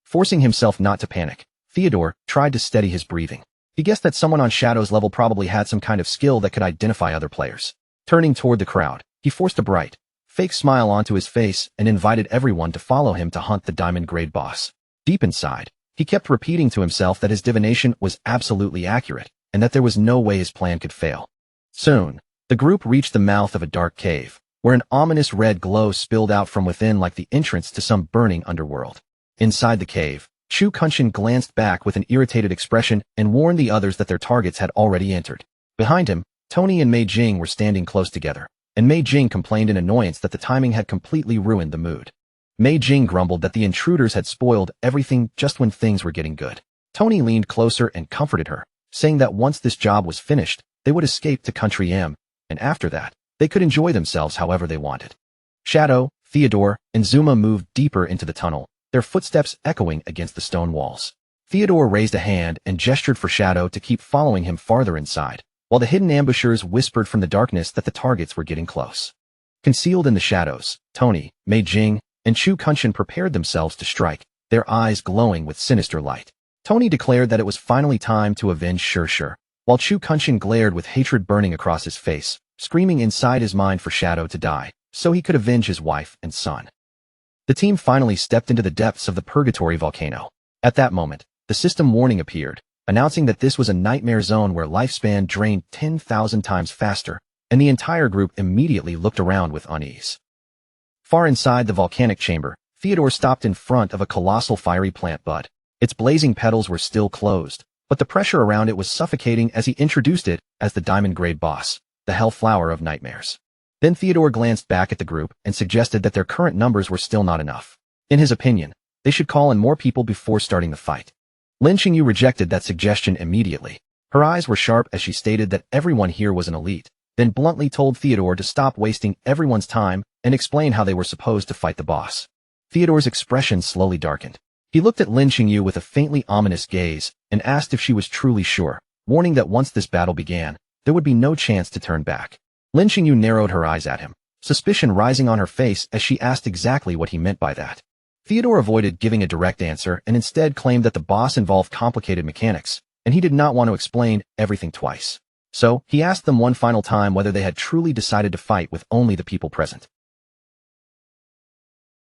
Forcing himself not to panic, Theodore tried to steady his breathing. He guessed that someone on Shadow's level probably had some kind of skill that could identify other players. Turning toward the crowd, he forced a bright, fake smile onto his face and invited everyone to follow him to hunt the diamond-grade boss. Deep inside, He kept repeating to himself that his divination was absolutely accurate, and that there was no way his plan could fail. Soon, the group reached the mouth of a dark cave, where an ominous red glow spilled out from within like the entrance to some burning underworld. Inside the cave, Chu Kunshin glanced back with an irritated expression and warned the others that their targets had already entered. Behind him, Tony and Mei Jing were standing close together, and Mei Jing complained in annoyance that the timing had completely ruined the mood. Mei Jing grumbled that the intruders had spoiled everything just when things were getting good. Tony leaned closer and comforted her, saying that once this job was finished, they would escape to Country M, and after that, they could enjoy themselves however they wanted. Shadow, Theodore, and Zuma moved deeper into the tunnel, their footsteps echoing against the stone walls. Theodore raised a hand and gestured for Shadow to keep following him farther inside, while the hidden ambushers whispered from the darkness that the targets were getting close. Concealed in the shadows, Tony, Mei Jing, and Chu Kunshin prepared themselves to strike, their eyes glowing with sinister light. Tony declared that it was finally time to avenge Shir, while Chu Kunshin glared with hatred burning across his face, screaming inside his mind for Shadow to die, so he could avenge his wife and son. The team finally stepped into the depths of the Purgatory volcano. At that moment, the system warning appeared, announcing that this was a nightmare zone where lifespan drained 10,000 times faster, and the entire group immediately looked around with unease. Far inside the volcanic chamber, Theodore stopped in front of a colossal fiery plant bud. Its blazing petals were still closed, but the pressure around it was suffocating as he introduced it as the diamond-grade boss, the Hell Flower of Nightmares. Then Theodore glanced back at the group and suggested that their current numbers were still not enough. In his opinion, they should call in more people before starting the fight. Lin Qingyu rejected that suggestion immediately. Her eyes were sharp as she stated that everyone here was an elite, then bluntly told Theodore to stop wasting everyone's time and explain how they were supposed to fight the boss. Theodore's expression slowly darkened. He looked at Lin Qingyu with a faintly ominous gaze and asked if she was truly sure, warning that once this battle began, there would be no chance to turn back. Lin Qingyu narrowed her eyes at him, suspicion rising on her face as she asked exactly what he meant by that. Theodore avoided giving a direct answer and instead claimed that the boss involved complicated mechanics, and he did not want to explain everything twice. So, he asked them one final time whether they had truly decided to fight with only the people present.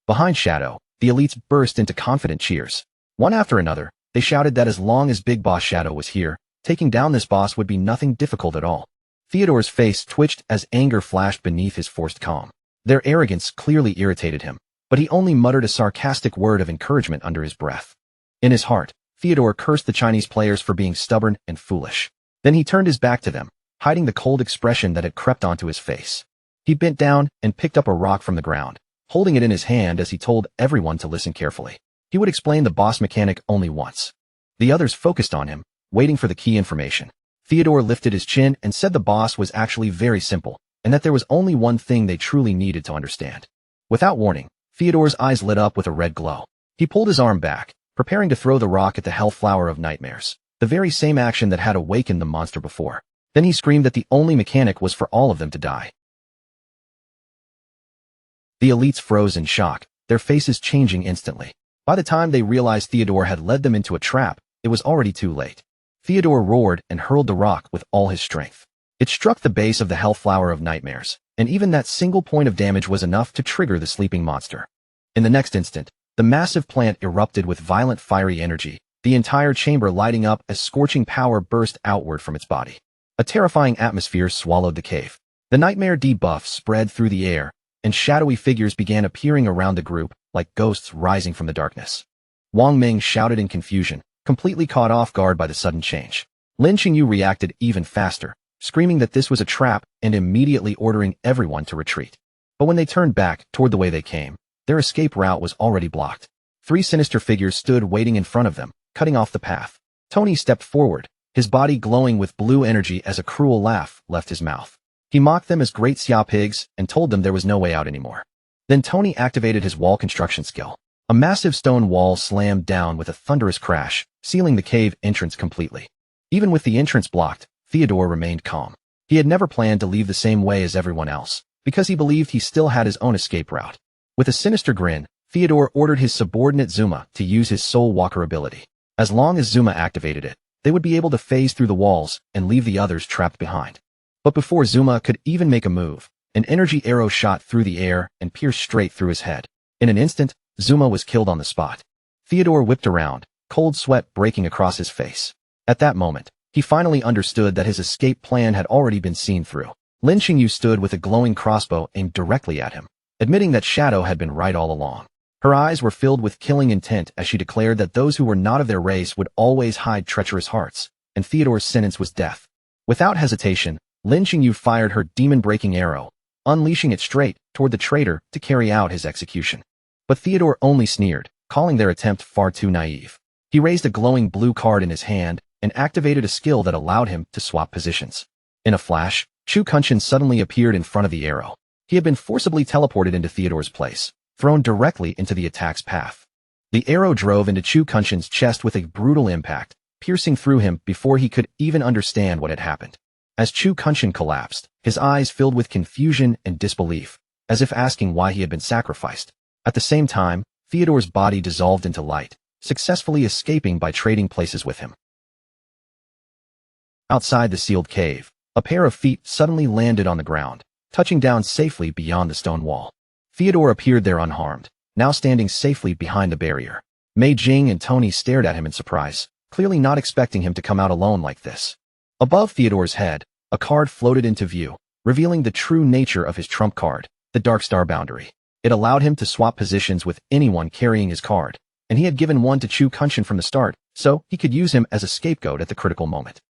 Behind Shadow, the elites burst into confident cheers. One after another, they shouted that as long as Big Boss Shadow was here, taking down this boss would be nothing difficult at all. Theodore's face twitched as anger flashed beneath his forced calm. Their arrogance clearly irritated him, but he only muttered a sarcastic word of encouragement under his breath. In his heart, Theodore cursed the Chinese players for being stubborn and foolish. Then he turned his back to them, hiding the cold expression that had crept onto his face. He bent down and picked up a rock from the ground, holding it in his hand as he told everyone to listen carefully. He would explain the boss mechanic only once. The others focused on him, waiting for the key information. Theodore lifted his chin and said the boss was actually very simple, and that there was only one thing they truly needed to understand. Without warning, Theodore's eyes lit up with a red glow. He pulled his arm back, preparing to throw the rock at the Hell Flower of Nightmares, the very same action that had awakened the monster before. Then he screamed that the only mechanic was for all of them to die. The elites froze in shock, their faces changing instantly. By the time they realized Theodore had led them into a trap, it was already too late. Theodore roared and hurled the rock with all his strength. It struck the base of the Hell Flower of Nightmares, and even that single point of damage was enough to trigger the sleeping monster. In the next instant, the massive plant erupted with violent fiery energy, the entire chamber lighting up as scorching power burst outward from its body. A terrifying atmosphere swallowed the cave. The nightmare debuff spread through the air, and shadowy figures began appearing around the group, like ghosts rising from the darkness. Wang Ming shouted in confusion, completely caught off guard by the sudden change. Lin Qingyu reacted even faster, screaming that this was a trap and immediately ordering everyone to retreat. But when they turned back toward the way they came, their escape route was already blocked. Three sinister figures stood waiting in front of them, cutting off the path. Tony stepped forward, his body glowing with blue energy as a cruel laugh left his mouth. He mocked them as great Xia pigs and told them there was no way out anymore. Then Tony activated his wall construction skill. A massive stone wall slammed down with a thunderous crash, sealing the cave entrance completely. Even with the entrance blocked, Theodore remained calm. He had never planned to leave the same way as everyone else, because he believed he still had his own escape route. With a sinister grin, Theodore ordered his subordinate Zuma to use his Soul Walker ability. As long as Zuma activated it, they would be able to phase through the walls and leave the others trapped behind. But before Zuma could even make a move, an energy arrow shot through the air and pierced straight through his head. In an instant, Zuma was killed on the spot. Theodore whipped around, cold sweat breaking across his face. At that moment, he finally understood that his escape plan had already been seen through. Lin Qingyu stood with a glowing crossbow aimed directly at him, admitting that Shadow had been right all along. Her eyes were filled with killing intent as she declared that those who were not of their race would always hide treacherous hearts, and Theodore's sentence was death. Without hesitation, Lin Qingyu fired her demon-breaking arrow, unleashing it straight toward the traitor to carry out his execution. But Theodore only sneered, calling their attempt far too naive. He raised a glowing blue card in his hand and activated a skill that allowed him to swap positions. In a flash, Chu Kunshin suddenly appeared in front of the arrow. He had been forcibly teleported into Theodore's place, thrown directly into the attack's path. The arrow drove into Chu Kunshin's chest with a brutal impact, piercing through him before he could even understand what had happened. As Chu Kunshin collapsed, his eyes filled with confusion and disbelief, as if asking why he had been sacrificed. At the same time, Theodore's body dissolved into light, successfully escaping by trading places with him. Outside the sealed cave, a pair of feet suddenly landed on the ground, touching down safely beyond the stone wall. Theodore appeared there unharmed, now standing safely behind the barrier. Mei Jing and Tony stared at him in surprise, clearly not expecting him to come out alone like this. Above Theodore's head, a card floated into view, revealing the true nature of his trump card, the Dark Star Boundary. It allowed him to swap positions with anyone carrying his card, and he had given one to Chu Kunshin from the start, so he could use him as a scapegoat at the critical moment.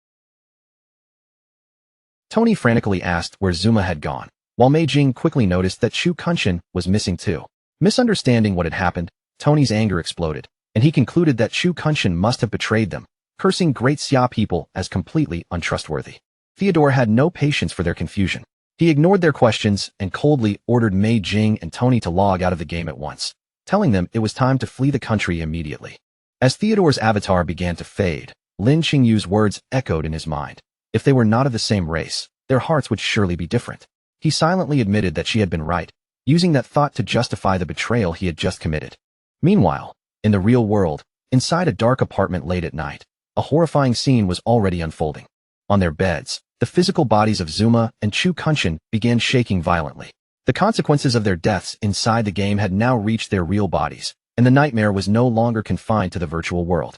Tony frantically asked where Zuma had gone, while Mei Jing quickly noticed that Chu Kunshin was missing too. Misunderstanding what had happened, Tony's anger exploded, and he concluded that Chu Kunshin must have betrayed them, cursing Great Xia people as completely untrustworthy. Theodore had no patience for their confusion. He ignored their questions and coldly ordered Mei Jing and Tony to log out of the game at once, telling them it was time to flee the country immediately. As Theodore's avatar began to fade, Lin Qingyu's words echoed in his mind. If they were not of the same race, their hearts would surely be different. He silently admitted that she had been right, using that thought to justify the betrayal he had just committed. Meanwhile, in the real world, inside a dark apartment late at night, a horrifying scene was already unfolding. On their beds, the physical bodies of Zuma and Chu Kunshin began shaking violently. The consequences of their deaths inside the game had now reached their real bodies, and the nightmare was no longer confined to the virtual world.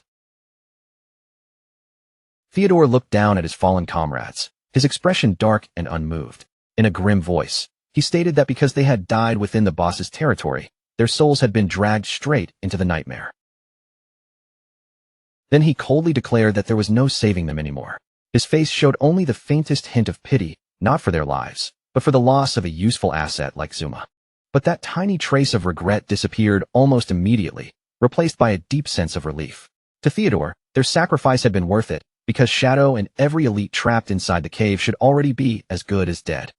Theodore looked down at his fallen comrades, his expression dark and unmoved. In a grim voice, he stated that because they had died within the boss's territory, their souls had been dragged straight into the nightmare. Then he coldly declared that there was no saving them anymore. His face showed only the faintest hint of pity, not for their lives, but for the loss of a useful asset like Zuma. But that tiny trace of regret disappeared almost immediately, replaced by a deep sense of relief. To Theodore, their sacrifice had been worth it, because Shadow and every elite trapped inside the cave should already be as good as dead.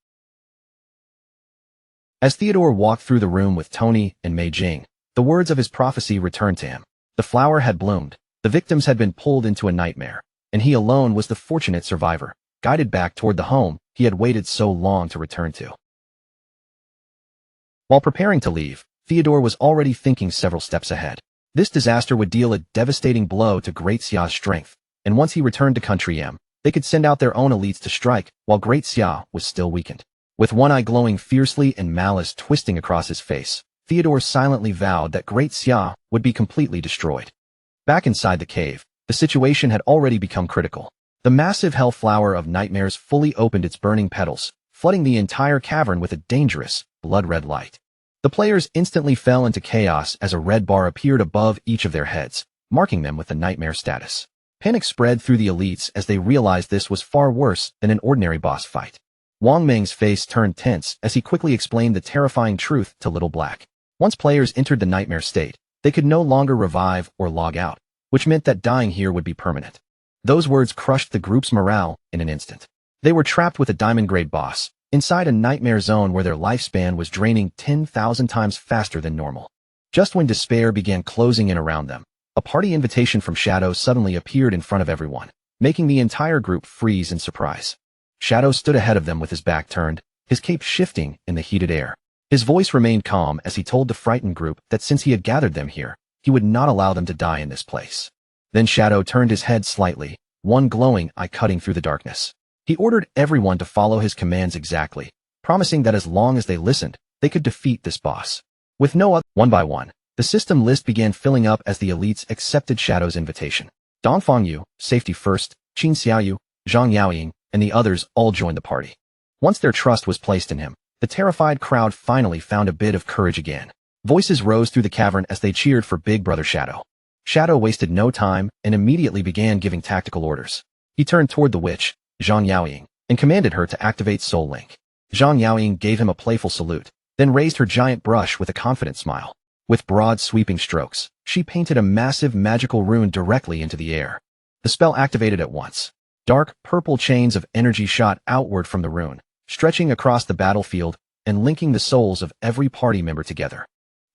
As Theodore walked through the room with Tony and Mei Jing, the words of his prophecy returned to him. The flower had bloomed, the victims had been pulled into a nightmare, and he alone was the fortunate survivor, guided back toward the home he had waited so long to return to. While preparing to leave, Theodore was already thinking several steps ahead. This disaster would deal a devastating blow to Great Xia's strength, and once he returned to Country M, they could send out their own elites to strike while Great Xia was still weakened. With one eye glowing fiercely and malice twisting across his face, Theodore silently vowed that Great Xia would be completely destroyed. Back inside the cave, the situation had already become critical. The massive hell flower of nightmares fully opened its burning petals, flooding the entire cavern with a dangerous, blood-red light. The players instantly fell into chaos as a red bar appeared above each of their heads, marking them with the nightmare status. Panic spread through the elites as they realized this was far worse than an ordinary boss fight. Wang Meng's face turned tense as he quickly explained the terrifying truth to Little Black. Once players entered the nightmare state, they could no longer revive or log out, which meant that dying here would be permanent. Those words crushed the group's morale in an instant. They were trapped with a diamond-grade boss, inside a nightmare zone where their lifespan was draining 10,000 times faster than normal. Just when despair began closing in around them, a party invitation from Shadow suddenly appeared in front of everyone, making the entire group freeze in surprise. Shadow stood ahead of them with his back turned, his cape shifting in the heated air. His voice remained calm as he told the frightened group that since he had gathered them here, he would not allow them to die in this place. Then Shadow turned his head slightly, one glowing eye cutting through the darkness. He ordered everyone to follow his commands exactly, promising that as long as they listened, they could defeat this boss. With no other, one by one, The system list began filling up as the elites accepted Shadow's invitation. Dongfang Yu, Safety First, Qin Xiaoyu, Zhang Yaoying, and the others all joined the party. Once their trust was placed in him, the terrified crowd finally found a bit of courage again. Voices rose through the cavern as they cheered for Big Brother Shadow. Shadow wasted no time and immediately began giving tactical orders. He turned toward the witch, Zhang Yaoying, and commanded her to activate Soul Link. Zhang Yaoying gave him a playful salute, then raised her giant brush with a confident smile. With broad sweeping strokes, she painted a massive magical rune directly into the air. The spell activated at once. Dark, purple chains of energy shot outward from the rune, stretching across the battlefield and linking the souls of every party member together.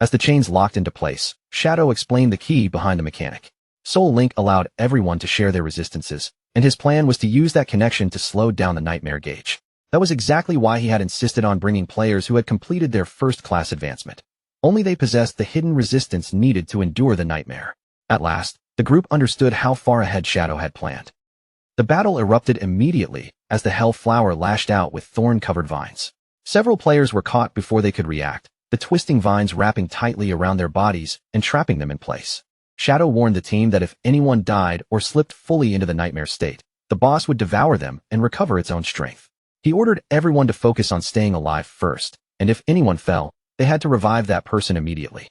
As the chains locked into place, Shadow explained the key behind the mechanic. Soul Link allowed everyone to share their resistances, and his plan was to use that connection to slow down the nightmare gauge. That was exactly why he had insisted on bringing players who had completed their first-class advancement. Only they possessed the hidden resistance needed to endure the nightmare. At last, the group understood how far ahead Shadow had planned. The battle erupted immediately as the Hell Flower lashed out with thorn-covered vines. Several players were caught before they could react, the twisting vines wrapping tightly around their bodies and trapping them in place. Shadow warned the team that if anyone died or slipped fully into the nightmare state, the boss would devour them and recover its own strength. He ordered everyone to focus on staying alive first, and if anyone fell, they had to revive that person immediately.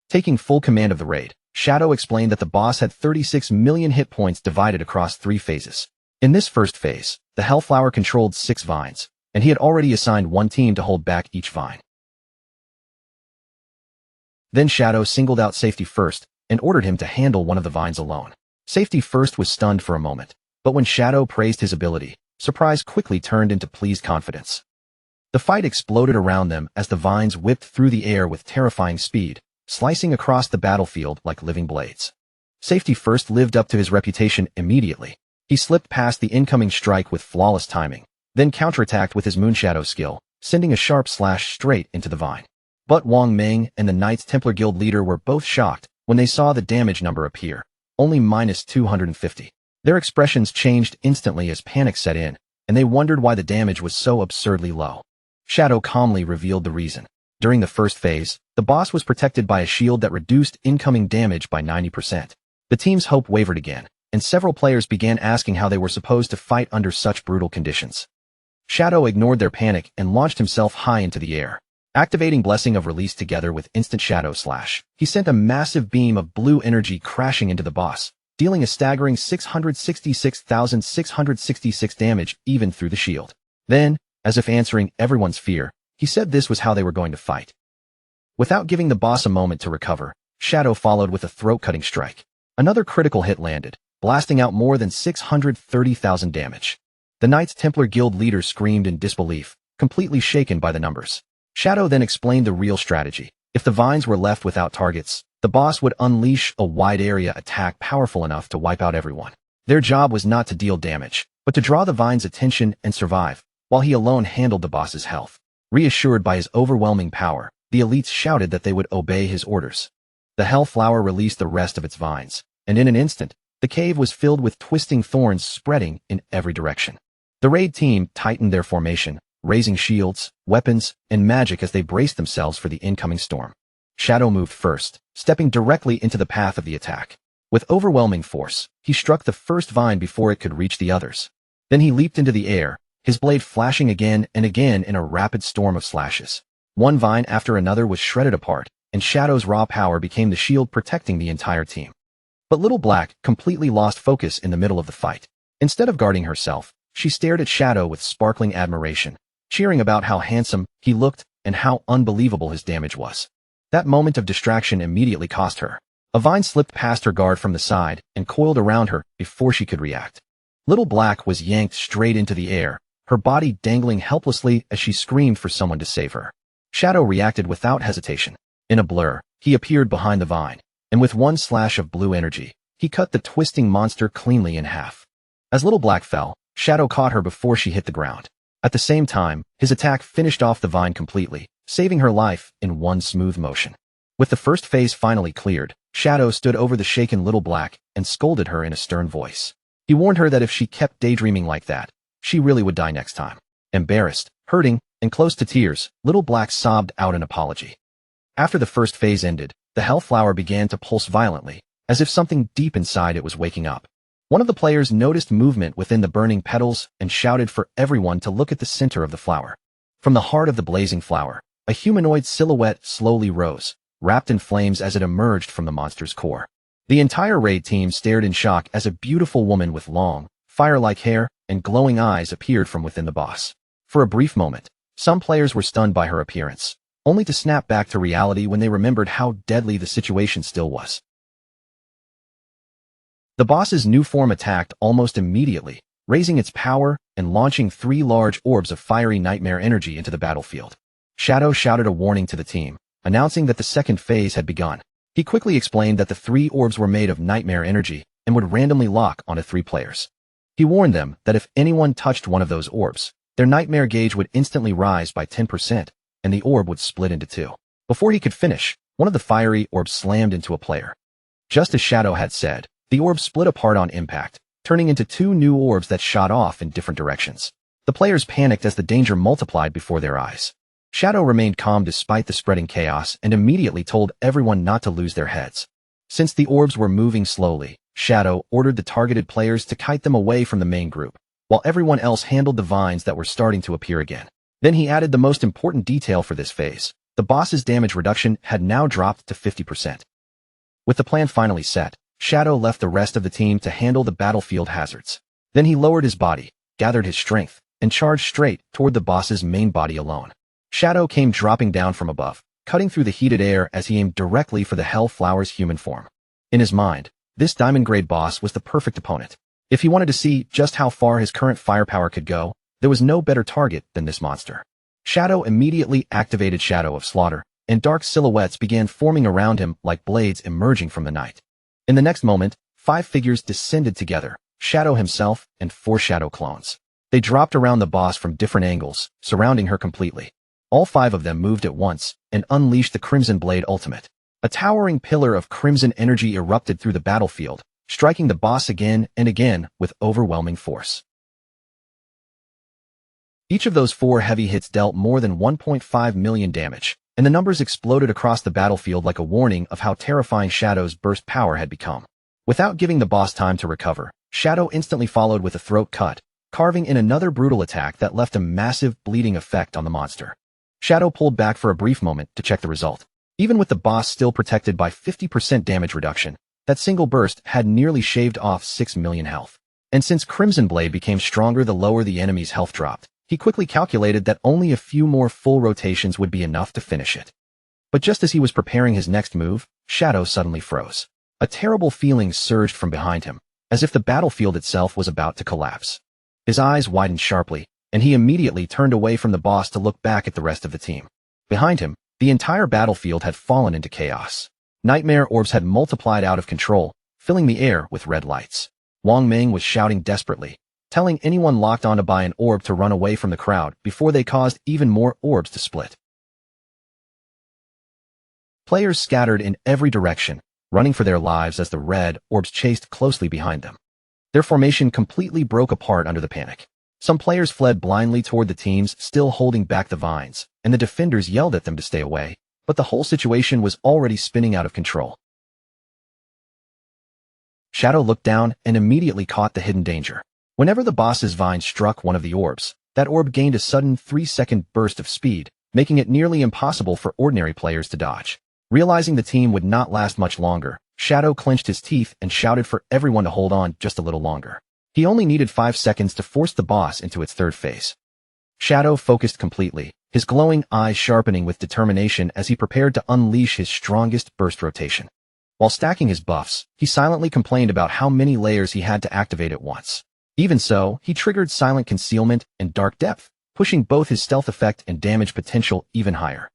Taking full command of the raid, Shadow explained that the boss had 36 million hit points divided across 3 phases. In this first phase, the Hellflower controlled 6 vines, and he had already assigned one team to hold back each vine. Then Shadow singled out Safety First and ordered him to handle one of the vines alone. Safety First was stunned for a moment, but when Shadow praised his ability, surprise quickly turned into pleased confidence. The fight exploded around them as the vines whipped through the air with terrifying speed, slicing across the battlefield like living blades. Safety First lived up to his reputation immediately. He slipped past the incoming strike with flawless timing, then counterattacked with his Moonshadow skill, sending a sharp slash straight into the vine. But Wang Ming and the Knights Templar Guild leader were both shocked when they saw the damage number appear, only -250. Their expressions changed instantly as panic set in, and they wondered why the damage was so absurdly low. Shadow calmly revealed the reason. During the first phase, the boss was protected by a shield that reduced incoming damage by 90%. The team's hope wavered again, and several players began asking how they were supposed to fight under such brutal conditions. Shadow ignored their panic and launched himself high into the air. Activating Blessing of Release together with Instant Shadow Slash, he sent a massive beam of blue energy crashing into the boss, dealing a staggering 666,666 damage even through the shield. Then, as if answering everyone's fear, he said this was how they were going to fight. Without giving the boss a moment to recover, Shadow followed with a throat-cutting strike. Another critical hit landed, blasting out more than 630,000 damage. The Knights Templar Guild leader screamed in disbelief, completely shaken by the numbers. Shadow then explained the real strategy. If the vines were left without targets, the boss would unleash a wide-area attack powerful enough to wipe out everyone. Their job was not to deal damage, but to draw the vine's attention and survive, while he alone handled the boss's health. Reassured by his overwhelming power, the elites shouted that they would obey his orders. The Hellflower released the rest of its vines, and in an instant, the cave was filled with twisting thorns spreading in every direction. The raid team tightened their formation, raising shields, weapons, and magic as they braced themselves for the incoming storm. Shadow moved first, stepping directly into the path of the attack. With overwhelming force, he struck the first vine before it could reach the others. Then he leaped into the air, his blade flashing again and again in a rapid storm of slashes. One vine after another was shredded apart, and Shadow's raw power became the shield protecting the entire team. But Little Black completely lost focus in the middle of the fight. Instead of guarding herself, she stared at Shadow with sparkling admiration, cheering about how handsome he looked and how unbelievable his damage was. That moment of distraction immediately cost her. A vine slipped past her guard from the side and coiled around her before she could react. Little Black was yanked straight into the air, her body dangling helplessly as she screamed for someone to save her. Shadow reacted without hesitation. In a blur, he appeared behind the vine, and with one slash of blue energy, he cut the twisting monster cleanly in half. As Little Black fell, Shadow caught her before she hit the ground. At the same time, his attack finished off the vine completely, saving her life in one smooth motion. With the first phase finally cleared, Shadow stood over the shaken Little Black and scolded her in a stern voice. He warned her that if she kept daydreaming like that, she really would die next time. Embarrassed, hurting, and close to tears, Little Black sobbed out an apology. After the first phase ended, the Hellflower began to pulse violently, as if something deep inside it was waking up. One of the players noticed movement within the burning petals and shouted for everyone to look at the center of the flower. From the heart of the blazing flower, a humanoid silhouette slowly rose, wrapped in flames as it emerged from the monster's core. The entire raid team stared in shock as a beautiful woman with long, fire-like hair and glowing eyes appeared from within the boss. For a brief moment, some players were stunned by her appearance, only to snap back to reality when they remembered how deadly the situation still was. The boss's new form attacked almost immediately, raising its power and launching 3 large orbs of fiery nightmare energy into the battlefield. Shadow shouted a warning to the team, announcing that the second phase had begun. He quickly explained that the 3 orbs were made of nightmare energy and would randomly lock onto 3 players. He warned them that if anyone touched one of those orbs, their nightmare gauge would instantly rise by 10%, and the orb would split into 2. Before he could finish, one of the fiery orbs slammed into a player. Just as Shadow had said, the orb split apart on impact, turning into 2 new orbs that shot off in different directions. The players panicked as the danger multiplied before their eyes. Shadow remained calm despite the spreading chaos and immediately told everyone not to lose their heads. Since the orbs were moving slowly, Shadow ordered the targeted players to kite them away from the main group, while everyone else handled the vines that were starting to appear again. Then he added the most important detail for this phase. The boss's damage reduction had now dropped to 50%. With the plan finally set, Shadow left the rest of the team to handle the battlefield hazards. Then he lowered his body, gathered his strength, and charged straight toward the boss's main body alone. Shadow came dropping down from above, cutting through the heated air as he aimed directly for the Hellflower's human form. In his mind, this diamond-grade boss was the perfect opponent. If he wanted to see just how far his current firepower could go, there was no better target than this monster. Shadow immediately activated Shadow of Slaughter, and dark silhouettes began forming around him like blades emerging from the night. In the next moment, 5 figures descended together, Shadow himself and 4 Shadow clones. They dropped around the boss from different angles, surrounding her completely. All 5 of them moved at once and unleashed the Crimson Blade Ultimate. A towering pillar of crimson energy erupted through the battlefield, striking the boss again and again with overwhelming force. Each of those 4 heavy hits dealt more than 1.5 million damage, and the numbers exploded across the battlefield like a warning of how terrifying Shadow's burst power had become. Without giving the boss time to recover, Shadow instantly followed with a throat cut, carving in another brutal attack that left a massive bleeding effect on the monster. Shadow pulled back for a brief moment to check the result. Even with the boss still protected by 50% damage reduction, that single burst had nearly shaved off 6 million health. And since Crimson Blade became stronger the lower the enemy's health dropped, he quickly calculated that only a few more full rotations would be enough to finish it. But just as he was preparing his next move, Shadow suddenly froze. A terrible feeling surged from behind him, as if the battlefield itself was about to collapse. His eyes widened sharply, and he immediately turned away from the boss to look back at the rest of the team. Behind him, the entire battlefield had fallen into chaos. Nightmare orbs had multiplied out of control, filling the air with red lights. Wang Ming was shouting desperately, telling anyone locked onto by an orb to run away from the crowd before they caused even more orbs to split. Players scattered in every direction, running for their lives as the red orbs chased closely behind them. Their formation completely broke apart under the panic. Some players fled blindly toward the teams still holding back the vines, and the defenders yelled at them to stay away, but the whole situation was already spinning out of control. Shadow looked down and immediately caught the hidden danger. Whenever the boss's vine struck one of the orbs, that orb gained a sudden 3-second burst of speed, making it nearly impossible for ordinary players to dodge. Realizing the team would not last much longer, Shadow clenched his teeth and shouted for everyone to hold on just a little longer. He only needed 5 seconds to force the boss into its third phase. Shadow focused completely, his glowing eyes sharpening with determination as he prepared to unleash his strongest burst rotation. While stacking his buffs, he silently complained about how many layers he had to activate at once. Even so, he triggered Silent Concealment and Dark Depth, pushing both his stealth effect and damage potential even higher.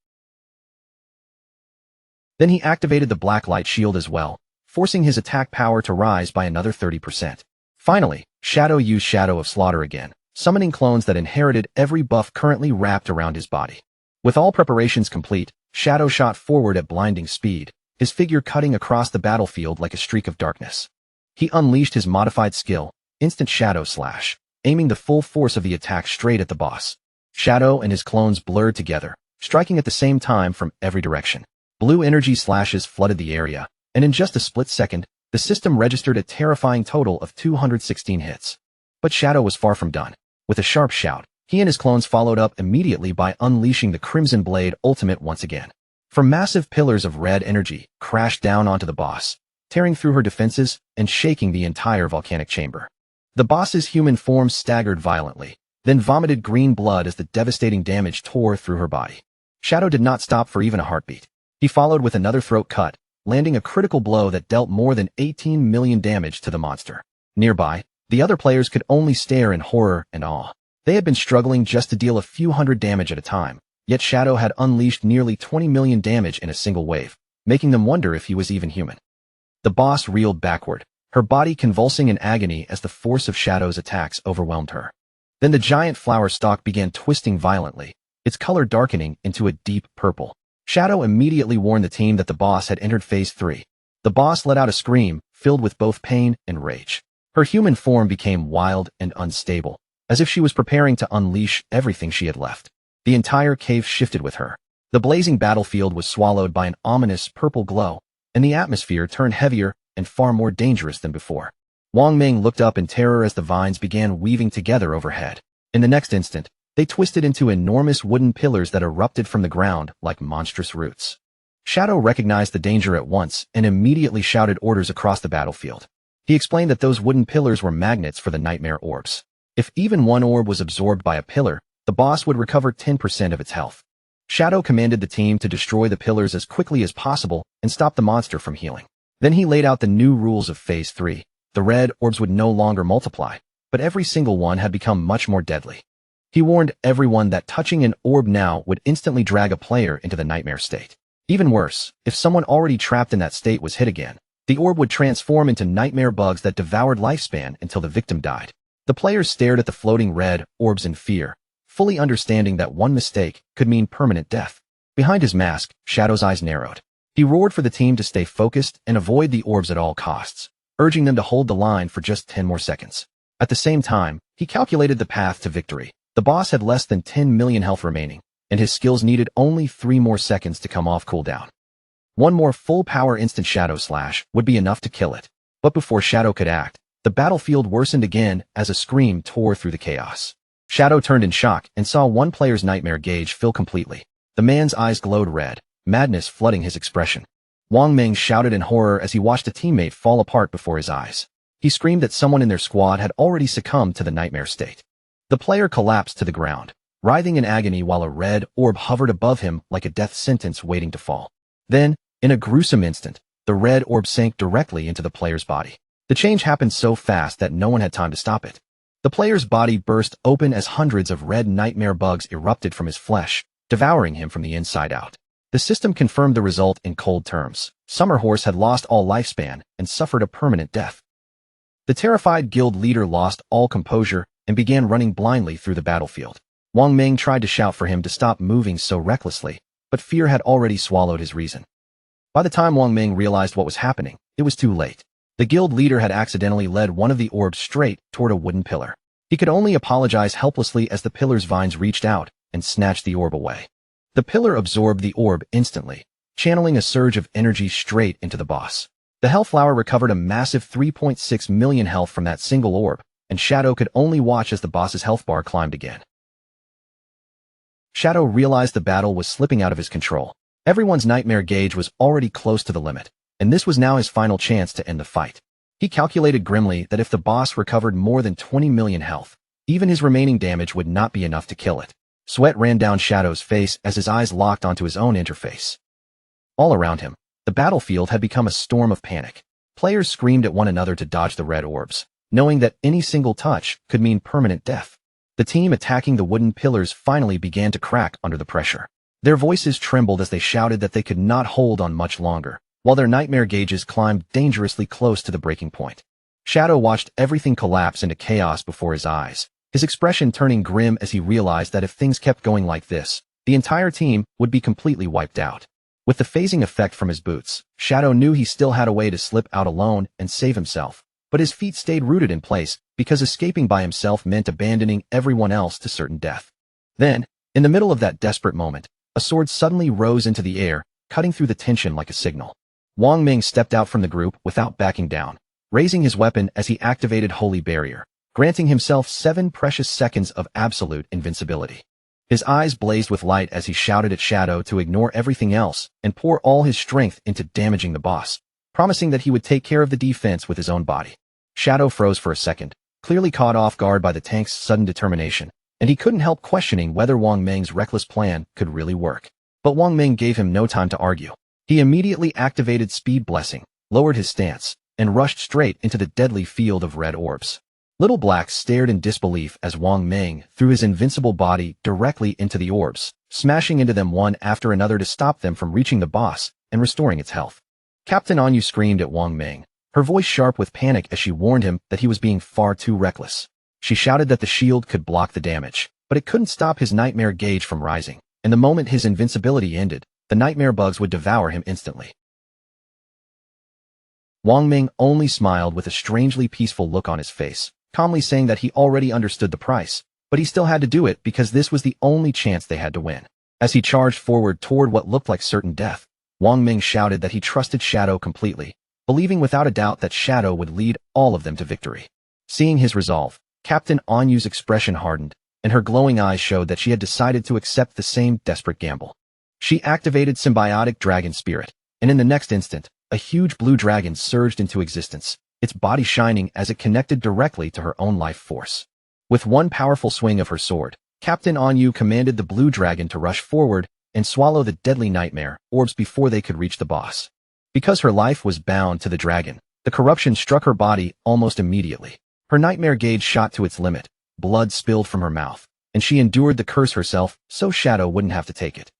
Then he activated the Black Light Shield as well, forcing his attack power to rise by another 30%. Finally, Shadow used Shadow of Slaughter again, summoning clones that inherited every buff currently wrapped around his body. With all preparations complete, Shadow shot forward at blinding speed, his figure cutting across the battlefield like a streak of darkness. He unleashed his modified skill, Instant Shadow Slash, aiming the full force of the attack straight at the boss. Shadow and his clones blurred together, striking at the same time from every direction. Blue energy slashes flooded the area, and in just a split second, the system registered a terrifying total of 216 hits. But Shadow was far from done. With a sharp shout, he and his clones followed up immediately by unleashing the Crimson Blade Ultimate once again. For massive pillars of red energy crashed down onto the boss, tearing through her defenses and shaking the entire volcanic chamber. The boss's human form staggered violently, then vomited green blood as the devastating damage tore through her body. Shadow did not stop for even a heartbeat. He followed with another throat cut, landing a critical blow that dealt more than 18 million damage to the monster. Nearby, the other players could only stare in horror and awe. They had been struggling just to deal a few hundred damage at a time, yet Shadow had unleashed nearly 20 million damage in a single wave, making them wonder if he was even human. The boss reeled backward, her body convulsing in agony as the force of Shadow's attacks overwhelmed her. Then the giant flower stalk began twisting violently, its color darkening into a deep purple. Shadow immediately warned the team that the boss had entered Phase 3. The boss let out a scream, filled with both pain and rage. Her human form became wild and unstable, as if she was preparing to unleash everything she had left. The entire cave shifted with her. The blazing battlefield was swallowed by an ominous purple glow, and the atmosphere turned heavier and far more dangerous than before. Wang Ming looked up in terror as the vines began weaving together overhead. In the next instant, they twisted into enormous wooden pillars that erupted from the ground like monstrous roots. Shadow recognized the danger at once and immediately shouted orders across the battlefield. He explained that those wooden pillars were magnets for the nightmare orbs. If even one orb was absorbed by a pillar, the boss would recover 10% of its health. Shadow commanded the team to destroy the pillars as quickly as possible and stop the monster from healing. Then he laid out the new rules of Phase 3. The red orbs would no longer multiply, but every single one had become much more deadly. He warned everyone that touching an orb now would instantly drag a player into the nightmare state. Even worse, if someone already trapped in that state was hit again, the orb would transform into nightmare bugs that devoured lifespan until the victim died. The players stared at the floating red orbs in fear, fully understanding that one mistake could mean permanent death. Behind his mask, Shadow's eyes narrowed. He roared for the team to stay focused and avoid the orbs at all costs, urging them to hold the line for just 10 more seconds. At the same time, he calculated the path to victory. The boss had less than 10 million health remaining, and his skills needed only 3 more seconds to come off cooldown. One more full-power instant Shadow Slash would be enough to kill it. But before Shadow could act, the battlefield worsened again as a scream tore through the chaos. Shadow turned in shock and saw one player's nightmare gauge fill completely. The man's eyes glowed red, madness flooding his expression. Wang Ming shouted in horror as he watched a teammate fall apart before his eyes. He screamed that someone in their squad had already succumbed to the nightmare state. The player collapsed to the ground, writhing in agony while a red orb hovered above him like a death sentence waiting to fall. Then, in a gruesome instant, the red orb sank directly into the player's body. The change happened so fast that no one had time to stop it. The player's body burst open as hundreds of red nightmare bugs erupted from his flesh, devouring him from the inside out. The system confirmed the result in cold terms. Summer Horse had lost all lifespan and suffered a permanent death. The terrified guild leader lost all composure and began running blindly through the battlefield. Wang Ming tried to shout for him to stop moving so recklessly, but fear had already swallowed his reason. By the time Wang Ming realized what was happening, it was too late. The guild leader had accidentally led one of the orbs straight toward a wooden pillar. He could only apologize helplessly as the pillar's vines reached out and snatched the orb away. The pillar absorbed the orb instantly, channeling a surge of energy straight into the boss. The Hellflower recovered a massive 3.6 million health from that single orb, and Shadow could only watch as the boss's health bar climbed again. Shadow realized the battle was slipping out of his control. Everyone's nightmare gauge was already close to the limit, and this was now his final chance to end the fight. He calculated grimly that if the boss recovered more than 20 million health, even his remaining damage would not be enough to kill it. Sweat ran down Shadow's face as his eyes locked onto his own interface. All around him, the battlefield had become a storm of panic. Players screamed at one another to dodge the red orbs, knowing that any single touch could mean permanent death. The team attacking the wooden pillars finally began to crack under the pressure. Their voices trembled as they shouted that they could not hold on much longer, while their nightmare gauges climbed dangerously close to the breaking point. Shadow watched everything collapse into chaos before his eyes, his expression turning grim as he realized that if things kept going like this, the entire team would be completely wiped out. With the phasing effect from his boots, Shadow knew he still had a way to slip out alone and save himself, but his feet stayed rooted in place because escaping by himself meant abandoning everyone else to certain death. Then, in the middle of that desperate moment, a sword suddenly rose into the air, cutting through the tension like a signal. Wang Ming stepped out from the group without backing down, raising his weapon as he activated Holy Barrier, granting himself 7 precious seconds of absolute invincibility. His eyes blazed with light as he shouted at Shadow to ignore everything else and pour all his strength into damaging the boss, promising that he would take care of the defense with his own body. Shadow froze for a second, clearly caught off guard by the tank's sudden determination, and he couldn't help questioning whether Wang Ming's reckless plan could really work. But Wang Ming gave him no time to argue. He immediately activated Speed Blessing, lowered his stance, and rushed straight into the deadly field of red orbs. Little Black stared in disbelief as Wang Ming threw his invincible body directly into the orbs, smashing into them one after another to stop them from reaching the boss and restoring its health. Captain Anyu screamed at Wang Ming, her voice sharp with panic as she warned him that he was being far too reckless. She shouted that the shield could block the damage, but it couldn't stop his nightmare gauge from rising, and the moment his invincibility ended, the nightmare bugs would devour him instantly. Wang Ming only smiled with a strangely peaceful look on his face, calmly saying that he already understood the price, but he still had to do it because this was the only chance they had to win. As he charged forward toward what looked like certain death, Wang Ming shouted that he trusted Shadow completely, believing without a doubt that Shadow would lead all of them to victory. Seeing his resolve, Captain Anyu's expression hardened, and her glowing eyes showed that she had decided to accept the same desperate gamble. She activated Symbiotic Dragon Spirit, and in the next instant, a huge blue dragon surged into existence, its body shining as it connected directly to her own life force. With one powerful swing of her sword, Captain Anyu commanded the blue dragon to rush forward and swallow the deadly nightmare orbs before they could reach the boss. Because her life was bound to the dragon, the corruption struck her body almost immediately. Her nightmare gauge shot to its limit, blood spilled from her mouth, and she endured the curse herself so Shadow wouldn't have to take it.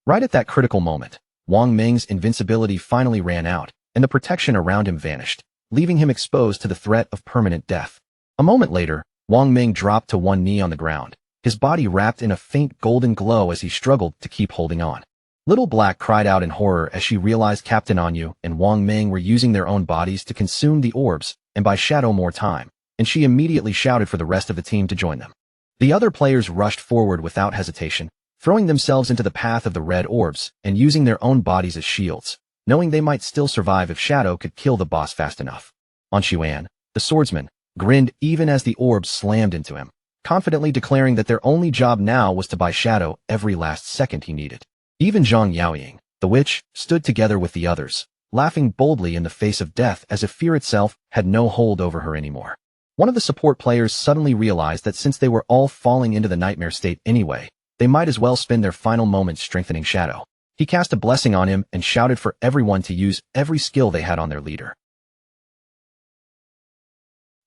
Right at that critical moment, Wang Ming's invincibility finally ran out, and the protection around him vanished, leaving him exposed to the threat of permanent death. A moment later, Wang Ming dropped to one knee on the ground, his body wrapped in a faint golden glow as he struggled to keep holding on. Little Black cried out in horror as she realized Captain Anyu and Wang Ming were using their own bodies to consume the orbs and buy Shadow more time, and she immediately shouted for the rest of the team to join them. The other players rushed forward without hesitation, throwing themselves into the path of the red orbs and using their own bodies as shields, knowing they might still survive if Shadow could kill the boss fast enough. Anshuan, the swordsman, grinned even as the orbs slammed into him, confidently declaring that their only job now was to buy Shadow every last second he needed. Even Zhang Yaoying, the witch, stood together with the others, laughing boldly in the face of death as if fear itself had no hold over her anymore. One of the support players suddenly realized that since they were all falling into the nightmare state anyway, they might as well spend their final moments strengthening Shadow. He cast a blessing on him and shouted for everyone to use every skill they had on their leader.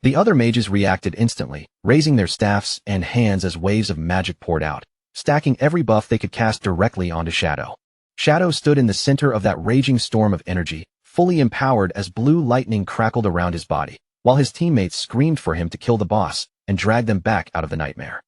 The other mages reacted instantly, raising their staffs and hands as waves of magic poured out, stacking every buff they could cast directly onto Shadow. Shadow stood in the center of that raging storm of energy, fully empowered as blue lightning crackled around his body, while his teammates screamed for him to kill the boss and drag them back out of the nightmare.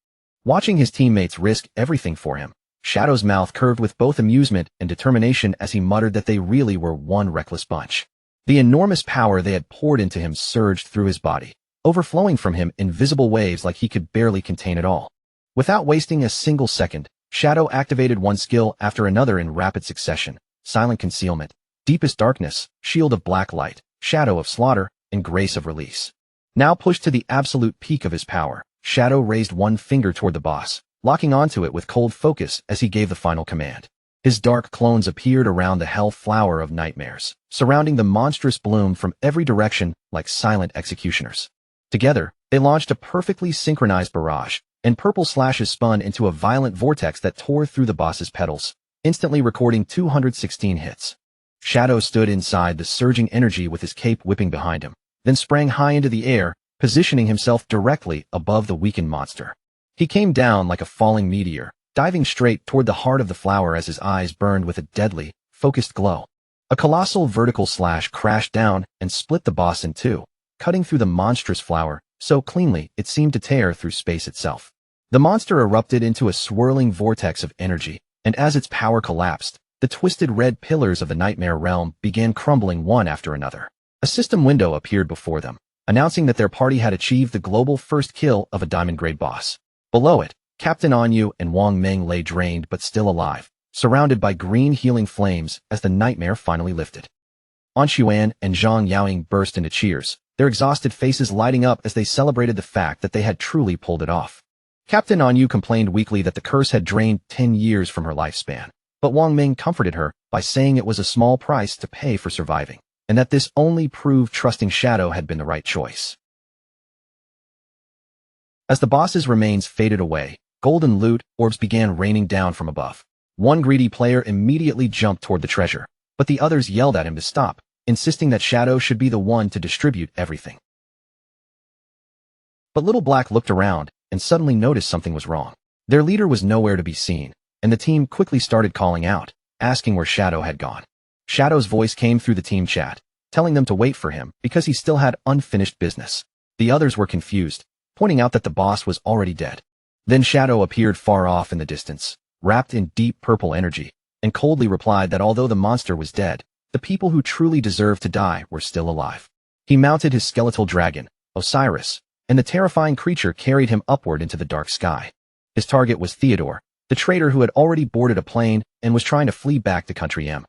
Watching his teammates risk everything for him, Shadow's mouth curved with both amusement and determination as he muttered that they really were one reckless bunch. The enormous power they had poured into him surged through his body, overflowing from him in visible waves like he could barely contain it all. Without wasting a single second, Shadow activated one skill after another in rapid succession: Silent Concealment, Deepest Darkness, Shield of Black Light, Shadow of Slaughter, and Grace of Release. Now pushed to the absolute peak of his power, Shadow raised one finger toward the boss, locking onto it with cold focus as he gave the final command. His dark clones appeared around the hell flower of nightmares, surrounding the monstrous bloom from every direction like silent executioners. Together, they launched a perfectly synchronized barrage, and purple slashes spun into a violent vortex that tore through the boss's petals, instantly recording 216 hits. Shadow stood inside the surging energy with his cape whipping behind him, then sprang high into the air, positioning himself directly above the weakened monster. He came down like a falling meteor, diving straight toward the heart of the flower as his eyes burned with a deadly, focused glow. A colossal vertical slash crashed down and split the boss in two, cutting through the monstrous flower so cleanly it seemed to tear through space itself. The monster erupted into a swirling vortex of energy, and as its power collapsed, the twisted red pillars of the nightmare realm began crumbling one after another. A system window appeared before them, announcing that their party had achieved the global first kill of a diamond-grade boss. Below it, Captain Anyu and Wang Ming lay drained but still alive, surrounded by green healing flames as the nightmare finally lifted. An Xuan and Zhang Yaoying burst into cheers, their exhausted faces lighting up as they celebrated the fact that they had truly pulled it off. Captain Anyu complained weakly that the curse had drained 10 years from her lifespan, but Wang Ming comforted her by saying it was a small price to pay for surviving, and that this only proved trusting Shadow had been the right choice. As the boss's remains faded away, golden loot orbs began raining down from above. One greedy player immediately jumped toward the treasure, but the others yelled at him to stop, insisting that Shadow should be the one to distribute everything. But Little Black looked around and suddenly noticed something was wrong. Their leader was nowhere to be seen, and the team quickly started calling out, asking where Shadow had gone. Shadow's voice came through the team chat, telling them to wait for him because he still had unfinished business. The others were confused, pointing out that the boss was already dead. Then Shadow appeared far off in the distance, wrapped in deep purple energy, and coldly replied that although the monster was dead, the people who truly deserved to die were still alive. He mounted his skeletal dragon, Osiris, and the terrifying creature carried him upward into the dark sky. His target was Theodore, the traitor who had already boarded a plane and was trying to flee back to Country M.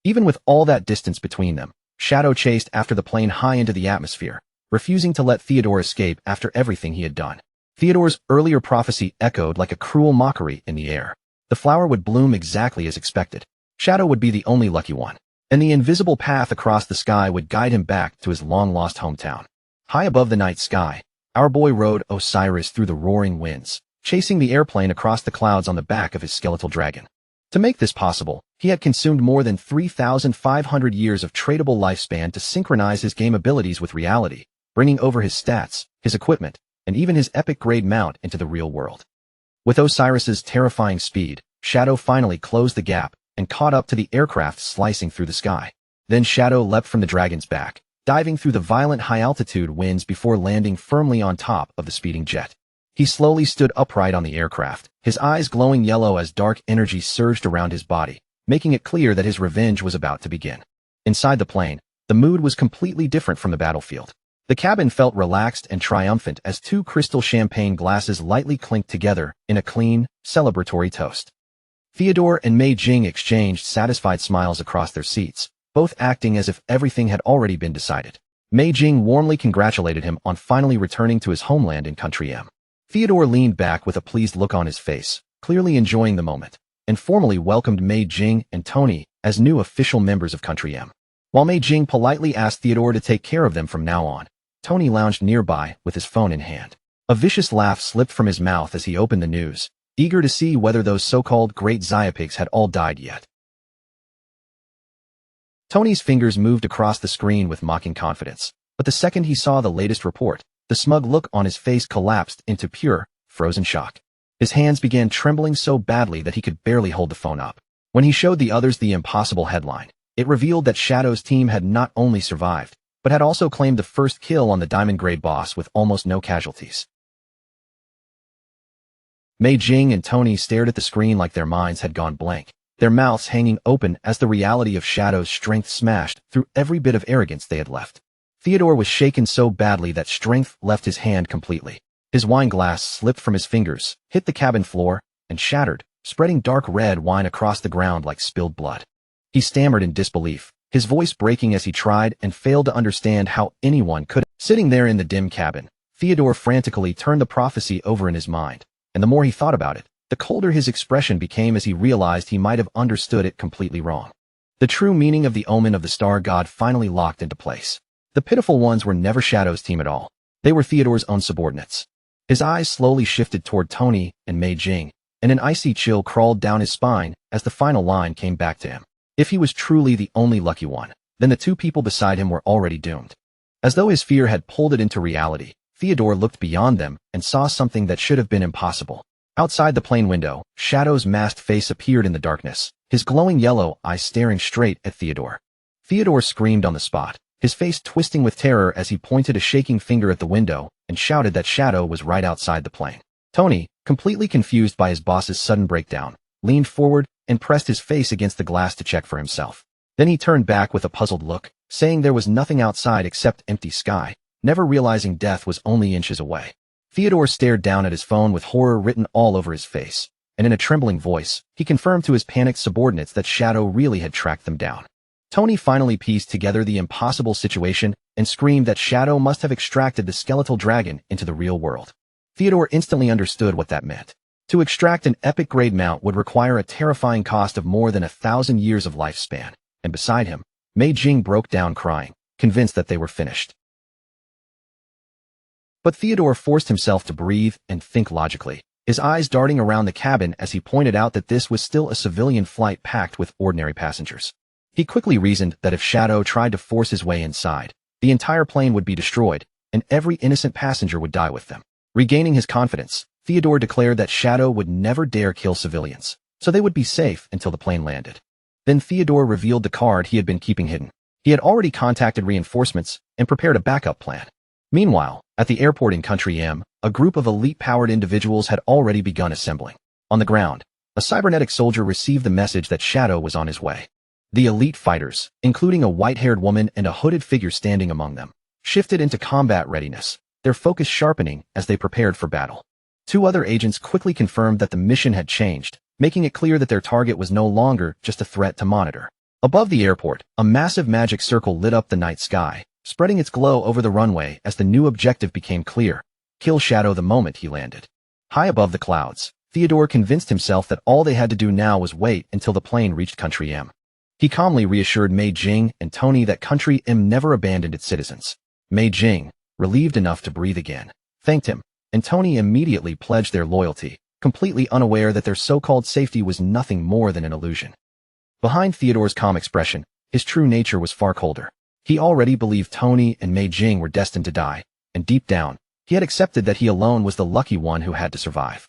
Even with all that distance between them, Shadow chased after the plane high into the atmosphere, refusing to let Theodore escape after everything he had done. Theodore's earlier prophecy echoed like a cruel mockery in the air. The flower would bloom exactly as expected. Shadow would be the only lucky one, and the invisible path across the sky would guide him back to his long-lost hometown. High above the night sky, our boy rode Osiris through the roaring winds, chasing the airplane across the clouds on the back of his skeletal dragon. To make this possible, he had consumed more than 3,500 years of tradable lifespan to synchronize his game abilities with reality, bringing over his stats, his equipment, and even his epic-grade mount into the real world. With Osiris's terrifying speed, Shadow finally closed the gap and caught up to the aircraft slicing through the sky. Then Shadow leapt from the dragon's back, diving through the violent high-altitude winds before landing firmly on top of the speeding jet. He slowly stood upright on the aircraft, his eyes glowing yellow as dark energy surged around his body, making it clear that his revenge was about to begin. Inside the plane, the mood was completely different from the battlefield. The cabin felt relaxed and triumphant as two crystal champagne glasses lightly clinked together in a clean, celebratory toast. Theodore and Mei Jing exchanged satisfied smiles across their seats, both acting as if everything had already been decided. Mei Jing warmly congratulated him on finally returning to his homeland in Country M. Theodore leaned back with a pleased look on his face, clearly enjoying the moment, and formally welcomed Mei Jing and Tony as new official members of Country M. While Mei Jing politely asked Theodore to take care of them from now on, Tony lounged nearby with his phone in hand. A vicious laugh slipped from his mouth as he opened the news, eager to see whether those so-called great Xiapigs had all died yet. Tony's fingers moved across the screen with mocking confidence, but the second he saw the latest report, the smug look on his face collapsed into pure, frozen shock. His hands began trembling so badly that he could barely hold the phone up. When he showed the others the impossible headline, it revealed that Shadow's team had not only survived, but had also claimed the first kill on the diamond-grade boss with almost no casualties. Mei Jing and Tony stared at the screen like their minds had gone blank, their mouths hanging open as the reality of Shadow's strength smashed through every bit of arrogance they had left. Theodore was shaken so badly that strength left his hand completely. His wine glass slipped from his fingers, hit the cabin floor, and shattered, spreading dark red wine across the ground like spilled blood. He stammered in disbelief, his voice breaking as he tried and failed to understand how anyone could. Sitting there in the dim cabin, Theodore frantically turned the prophecy over in his mind, and the more he thought about it, the colder his expression became as he realized he might have understood it completely wrong. The true meaning of the omen of the star god finally locked into place. The pitiful ones were never Shadow's team at all. They were Theodore's own subordinates. His eyes slowly shifted toward Tony and Mei Jing, and an icy chill crawled down his spine as the final line came back to him. If he was truly the only lucky one, then the two people beside him were already doomed. As though his fear had pulled it into reality, Theodore looked beyond them and saw something that should have been impossible. Outside the plane window, Shadow's masked face appeared in the darkness, his glowing yellow eyes staring straight at Theodore. Theodore screamed on the spot, his face twisting with terror as he pointed a shaking finger at the window and shouted that Shadow was right outside the plane. Tony, completely confused by his boss's sudden breakdown, leaned forward and pressed his face against the glass to check for himself. Then he turned back with a puzzled look, saying there was nothing outside except empty sky, never realizing death was only inches away. Theodore stared down at his phone with horror written all over his face, and in a trembling voice, he confirmed to his panicked subordinates that Shadow really had tracked them down. Tony finally pieced together the impossible situation and screamed that Shadow must have extracted the skeletal dragon into the real world. Theodore instantly understood what that meant. To extract an epic-grade mount would require a terrifying cost of more than 1,000 years of lifespan, and beside him, Mei Jing broke down crying, convinced that they were finished. But Theodore forced himself to breathe and think logically, his eyes darting around the cabin as he pointed out that this was still a civilian flight packed with ordinary passengers. He quickly reasoned that if Shadow tried to force his way inside, the entire plane would be destroyed, and every innocent passenger would die with them. Regaining his confidence, Theodore declared that Shadow would never dare kill civilians, so they would be safe until the plane landed. Then Theodore revealed the card he had been keeping hidden. He had already contacted reinforcements and prepared a backup plan. Meanwhile, at the airport in Country M, a group of elite-powered individuals had already begun assembling. On the ground, a cybernetic soldier received the message that Shadow was on his way. The elite fighters, including a white-haired woman and a hooded figure standing among them, shifted into combat readiness, their focus sharpening as they prepared for battle. Two other agents quickly confirmed that the mission had changed, making it clear that their target was no longer just a threat to monitor. Above the airport, a massive magic circle lit up the night sky, spreading its glow over the runway as the new objective became clear: kill Shadow the moment he landed. High above the clouds, Theodore convinced himself that all they had to do now was wait until the plane reached Country M. He calmly reassured Mei Jing and Tony that Country M never abandoned its citizens. Mei Jing, relieved enough to breathe again, thanked him, and Tony immediately pledged their loyalty, completely unaware that their so-called safety was nothing more than an illusion. Behind Theodore's calm expression, his true nature was far colder. He already believed Tony and Mei Jing were destined to die, and deep down, he had accepted that he alone was the lucky one who had to survive.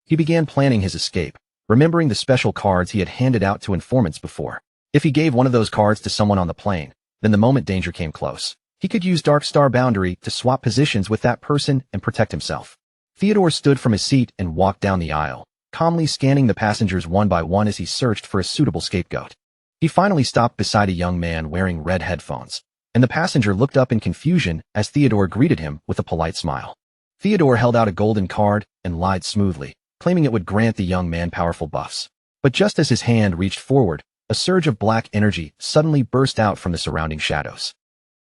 He began planning his escape, remembering the special cards he had handed out to informants before. If he gave one of those cards to someone on the plane, then the moment danger came close, he could use Dark Star Boundary to swap positions with that person and protect himself. Theodore stood from his seat and walked down the aisle, calmly scanning the passengers one by one as he searched for a suitable scapegoat. He finally stopped beside a young man wearing red headphones, and the passenger looked up in confusion as Theodore greeted him with a polite smile. Theodore held out a golden card and lied smoothly, claiming it would grant the young man powerful buffs. But just as his hand reached forward, a surge of black energy suddenly burst out from the surrounding shadows.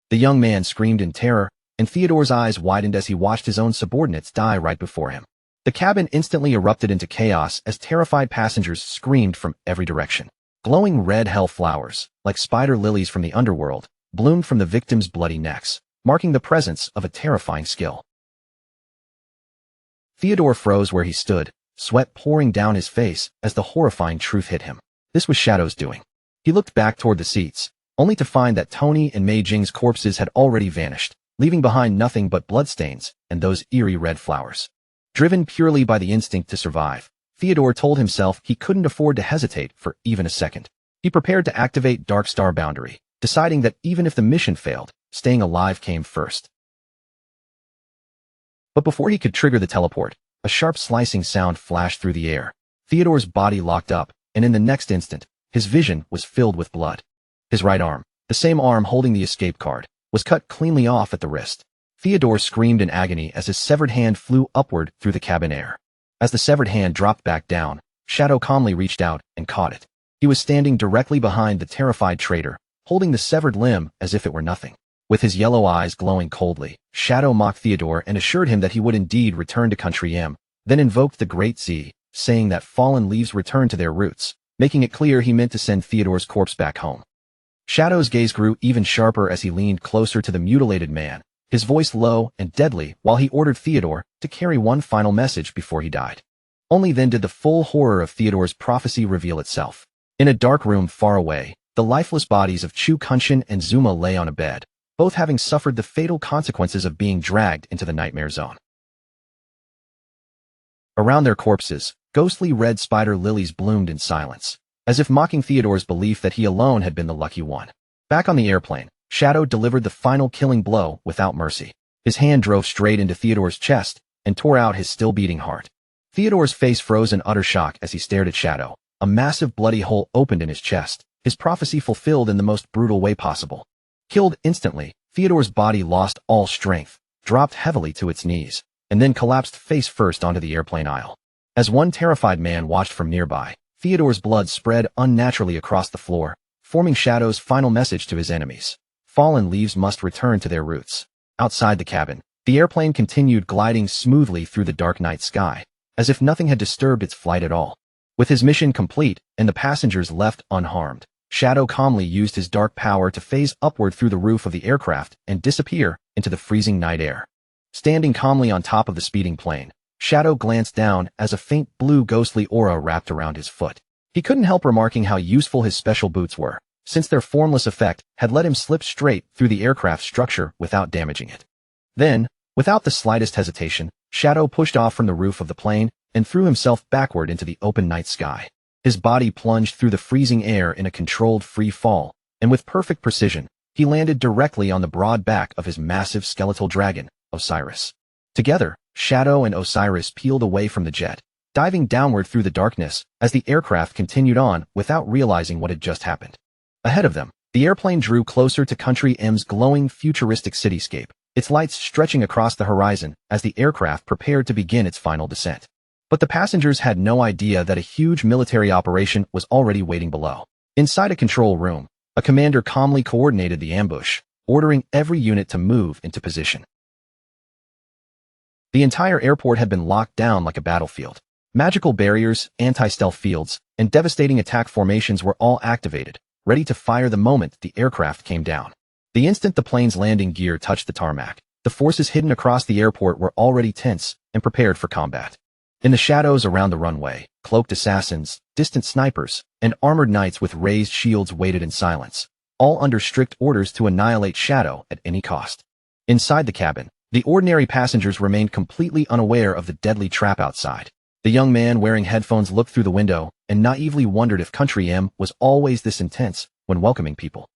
The young man screamed in terror, and Theodore's eyes widened as he watched his own subordinates die right before him. The cabin instantly erupted into chaos as terrified passengers screamed from every direction. Glowing red hell flowers, like spider lilies from the underworld, bloomed from the victims' bloody necks, marking the presence of a terrifying skill. Theodore froze where he stood, sweat pouring down his face as the horrifying truth hit him. This was Shadow's doing. He looked back toward the seats, only to find that Tony and Mei Jing's corpses had already vanished, leaving behind nothing but bloodstains and those eerie red flowers. Driven purely by the instinct to survive, Theodore told himself he couldn't afford to hesitate for even a second. He prepared to activate Dark Star Boundary, deciding that even if the mission failed, staying alive came first. But before he could trigger the teleport, a sharp slicing sound flashed through the air. Theodore's body locked up, and in the next instant, his vision was filled with blood. His right arm, the same arm holding the escape card, was cut cleanly off at the wrist. Theodore screamed in agony as his severed hand flew upward through the cabin air. As the severed hand dropped back down, Shadow calmly reached out and caught it. He was standing directly behind the terrified traitor, holding the severed limb as if it were nothing. With his yellow eyes glowing coldly, Shadow mocked Theodore and assured him that he would indeed return to Country M, then invoked the Great Z, saying that fallen leaves return to their roots, making it clear he meant to send Theodore's corpse back home. Shadow's gaze grew even sharper as he leaned closer to the mutilated man, his voice low and deadly while he ordered Theodore to carry one final message before he died. Only then did the full horror of Theodore's prophecy reveal itself. In a dark room far away, the lifeless bodies of Chu Kunshin and Zuma lay on a bed, both having suffered the fatal consequences of being dragged into the nightmare zone. Around their corpses, ghostly red spider lilies bloomed in silence, as if mocking Theodore's belief that he alone had been the lucky one. Back on the airplane, Shadow delivered the final killing blow without mercy. His hand drove straight into Theodore's chest and tore out his still-beating heart. Theodore's face froze in utter shock as he stared at Shadow. A massive bloody hole opened in his chest, his prophecy fulfilled in the most brutal way possible. Killed instantly, Theodore's body lost all strength, dropped heavily to its knees, and then collapsed face first onto the airplane aisle. As one terrified man watched from nearby, Theodore's blood spread unnaturally across the floor, forming Shadow's final message to his enemies. Fallen leaves must return to their roots. Outside the cabin, the airplane continued gliding smoothly through the dark night sky, as if nothing had disturbed its flight at all. With his mission complete and the passengers left unharmed, Shadow calmly used his dark power to phase upward through the roof of the aircraft and disappear into the freezing night air. Standing calmly on top of the speeding plane, Shadow glanced down as a faint blue ghostly aura wrapped around his foot. He couldn't help remarking how useful his special boots were, since their formless effect had let him slip straight through the aircraft's structure without damaging it. Then, without the slightest hesitation, Shadow pushed off from the roof of the plane and threw himself backward into the open night sky. His body plunged through the freezing air in a controlled free fall, and with perfect precision, he landed directly on the broad back of his massive skeletal dragon, Osiris. Together, Shadow and Osiris peeled away from the jet, diving downward through the darkness as the aircraft continued on without realizing what had just happened. Ahead of them, the airplane drew closer to Country M's glowing futuristic cityscape, its lights stretching across the horizon as the aircraft prepared to begin its final descent. But the passengers had no idea that a huge military operation was already waiting below. Inside a control room, a commander calmly coordinated the ambush, ordering every unit to move into position. The entire airport had been locked down like a battlefield. Magical barriers, anti-stealth fields, and devastating attack formations were all activated, ready to fire the moment the aircraft came down. The instant the plane's landing gear touched the tarmac, the forces hidden across the airport were already tense and prepared for combat. In the shadows around the runway, cloaked assassins, distant snipers, and armored knights with raised shields waited in silence, all under strict orders to annihilate Shadow at any cost. Inside the cabin, the ordinary passengers remained completely unaware of the deadly trap outside. The young man wearing headphones looked through the window and naively wondered if Country M was always this intense when welcoming people.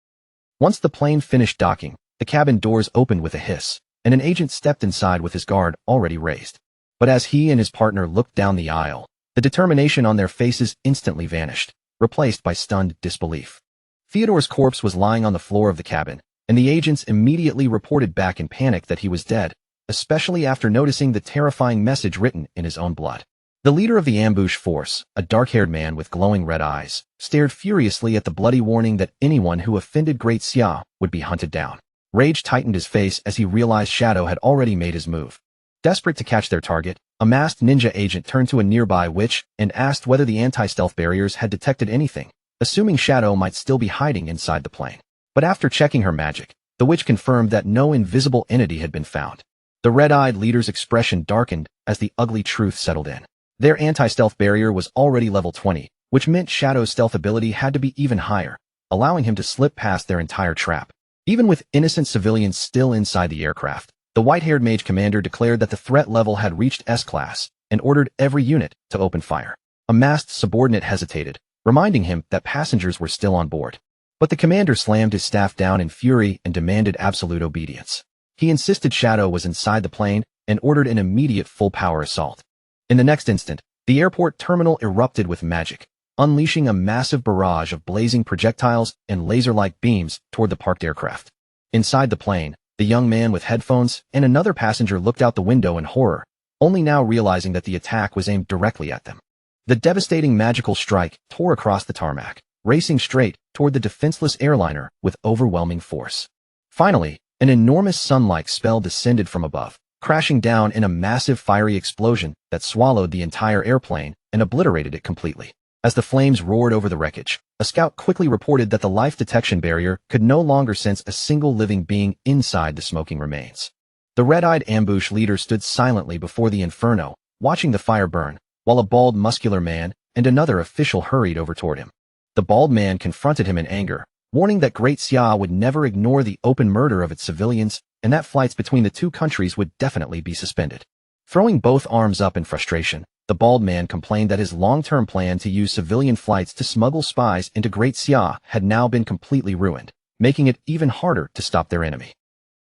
Once the plane finished docking, the cabin doors opened with a hiss, and an agent stepped inside with his guard already raised. But as he and his partner looked down the aisle, the determination on their faces instantly vanished, replaced by stunned disbelief. Theodore's corpse was lying on the floor of the cabin, and the agents immediately reported back in panic that he was dead, especially after noticing the terrifying message written in his own blood. The leader of the ambush force, a dark-haired man with glowing red eyes, stared furiously at the bloody warning that anyone who offended Great Xia would be hunted down. Rage tightened his face as he realized Shadow had already made his move. Desperate to catch their target, a masked ninja agent turned to a nearby witch and asked whether the anti-stealth barriers had detected anything, assuming Shadow might still be hiding inside the plane. But after checking her magic, the witch confirmed that no invisible entity had been found. The red-eyed leader's expression darkened as the ugly truth settled in. Their anti-stealth barrier was already level 20, which meant Shadow's stealth ability had to be even higher, allowing him to slip past their entire trap. Even with innocent civilians still inside the aircraft, the white-haired mage commander declared that the threat level had reached S-class and ordered every unit to open fire. A masked subordinate hesitated, reminding him that passengers were still on board. But the commander slammed his staff down in fury and demanded absolute obedience. He insisted Shadow was inside the plane and ordered an immediate full-power assault. In the next instant, the airport terminal erupted with magic, unleashing a massive barrage of blazing projectiles and laser-like beams toward the parked aircraft. Inside the plane, the young man with headphones and another passenger looked out the window in horror, only now realizing that the attack was aimed directly at them. The devastating magical strike tore across the tarmac, racing straight toward the defenseless airliner with overwhelming force. Finally, an enormous sun-like spell descended from above, crashing down in a massive fiery explosion that swallowed the entire airplane and obliterated it completely. As the flames roared over the wreckage, a scout quickly reported that the life detection barrier could no longer sense a single living being inside the smoking remains. The red-eyed ambush leader stood silently before the inferno, watching the fire burn, while a bald, muscular man and another official hurried over toward him. The bald man confronted him in anger, warning that Great Xia would never ignore the open murder of its civilians and that flights between the two countries would definitely be suspended. Throwing both arms up in frustration, the bald man complained that his long-term plan to use civilian flights to smuggle spies into Great Xia had now been completely ruined, making it even harder to stop their enemy.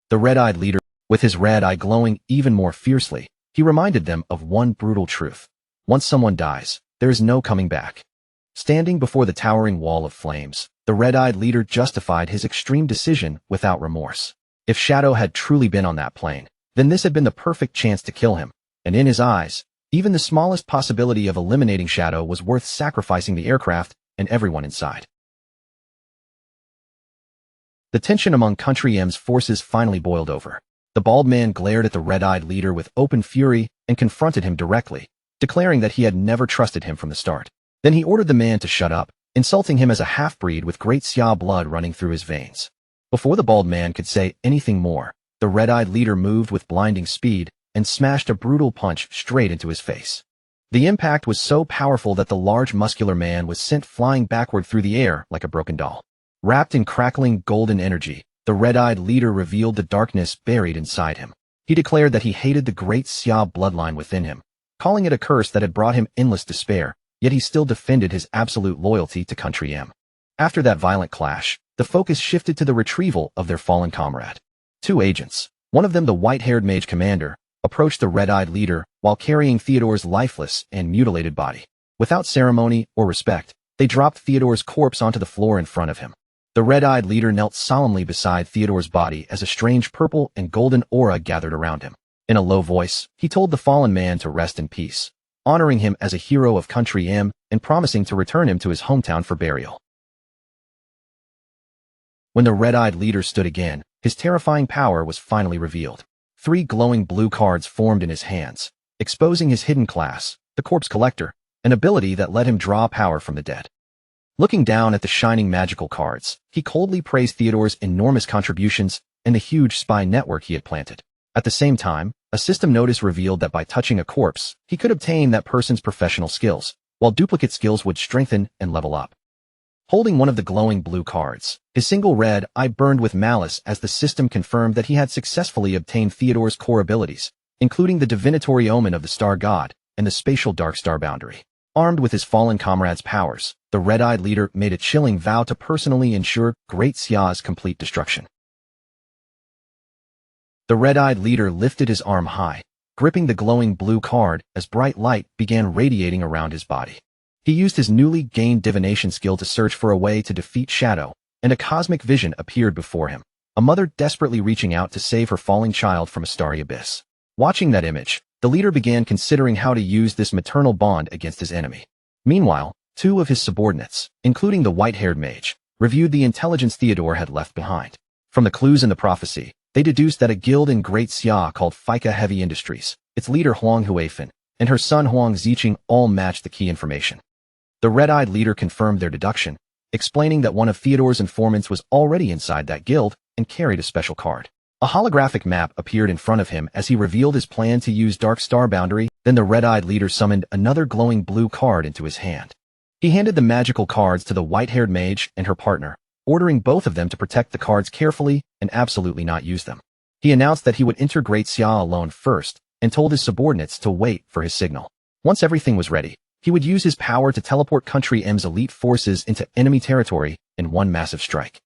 The red-eyed leader, with his red eye glowing even more fiercely, he reminded them of one brutal truth. Once someone dies, there is no coming back. Standing before the towering wall of flames, the red-eyed leader justified his extreme decision without remorse. If Shadow had truly been on that plane, then this had been the perfect chance to kill him, and in his eyes, even the smallest possibility of eliminating Shadow was worth sacrificing the aircraft and everyone inside. The tension among Country M's forces finally boiled over. The bald man glared at the red-eyed leader with open fury and confronted him directly, declaring that he had never trusted him from the start. Then he ordered the man to shut up, insulting him as a half-breed with great Xia blood running through his veins. Before the bald man could say anything more, the red-eyed leader moved with blinding speed and smashed a brutal punch straight into his face. The impact was so powerful that the large muscular man was sent flying backward through the air like a broken doll. Wrapped in crackling golden energy, the red-eyed leader revealed the darkness buried inside him. He declared that he hated the great Xia bloodline within him, calling it a curse that had brought him endless despair, yet he still defended his absolute loyalty to Country M. After that violent clash, the focus shifted to the retrieval of their fallen comrade. Two agents, one of them the white-haired mage commander, approached the red-eyed leader while carrying Theodore's lifeless and mutilated body. Without ceremony or respect, they dropped Theodore's corpse onto the floor in front of him. The red-eyed leader knelt solemnly beside Theodore's body as a strange purple and golden aura gathered around him. In a low voice, he told the fallen man to rest in peace, honoring him as a hero of Country M and promising to return him to his hometown for burial. When the red-eyed leader stood again, his terrifying power was finally revealed. 3 glowing blue cards formed in his hands, exposing his hidden class, the Corpse Collector, an ability that let him draw power from the dead. Looking down at the shining magical cards, he coldly praised Theodore's enormous contributions and the huge spy network he had planted. At the same time, a system notice revealed that by touching a corpse, he could obtain that person's professional skills, while duplicate skills would strengthen and level up. Holding one of the glowing blue cards, his single red eye burned with malice as the system confirmed that he had successfully obtained Theodore's core abilities, including the divinatory omen of the star god and the spatial dark star boundary. Armed with his fallen comrade's powers, the red-eyed leader made a chilling vow to personally ensure Great Xia's complete destruction. The red-eyed leader lifted his arm high, gripping the glowing blue card as bright light began radiating around his body. He used his newly gained divination skill to search for a way to defeat Shadow, and a cosmic vision appeared before him, a mother desperately reaching out to save her falling child from a starry abyss. Watching that image, the leader began considering how to use this maternal bond against his enemy. Meanwhile, 2 of his subordinates, including the white-haired mage, reviewed the intelligence Theodore had left behind. From the clues in the prophecy, they deduced that a guild in Great Xia called Fika Heavy Industries, its leader Huang Huifan, and her son Huang Ziqing all matched the key information. The red-eyed leader confirmed their deduction, explaining that one of Theodore's informants was already inside that guild and carried a special card. A holographic map appeared in front of him as he revealed his plan to use Dark Star Boundary. Then the red-eyed leader summoned another glowing blue card into his hand. He handed the magical cards to the white-haired mage and her partner, ordering both of them to protect the cards carefully and absolutely not use them. He announced that he would enter Great Xia alone first and told his subordinates to wait for his signal. Once everything was ready, he would use his power to teleport Country M's elite forces into enemy territory in one massive strike.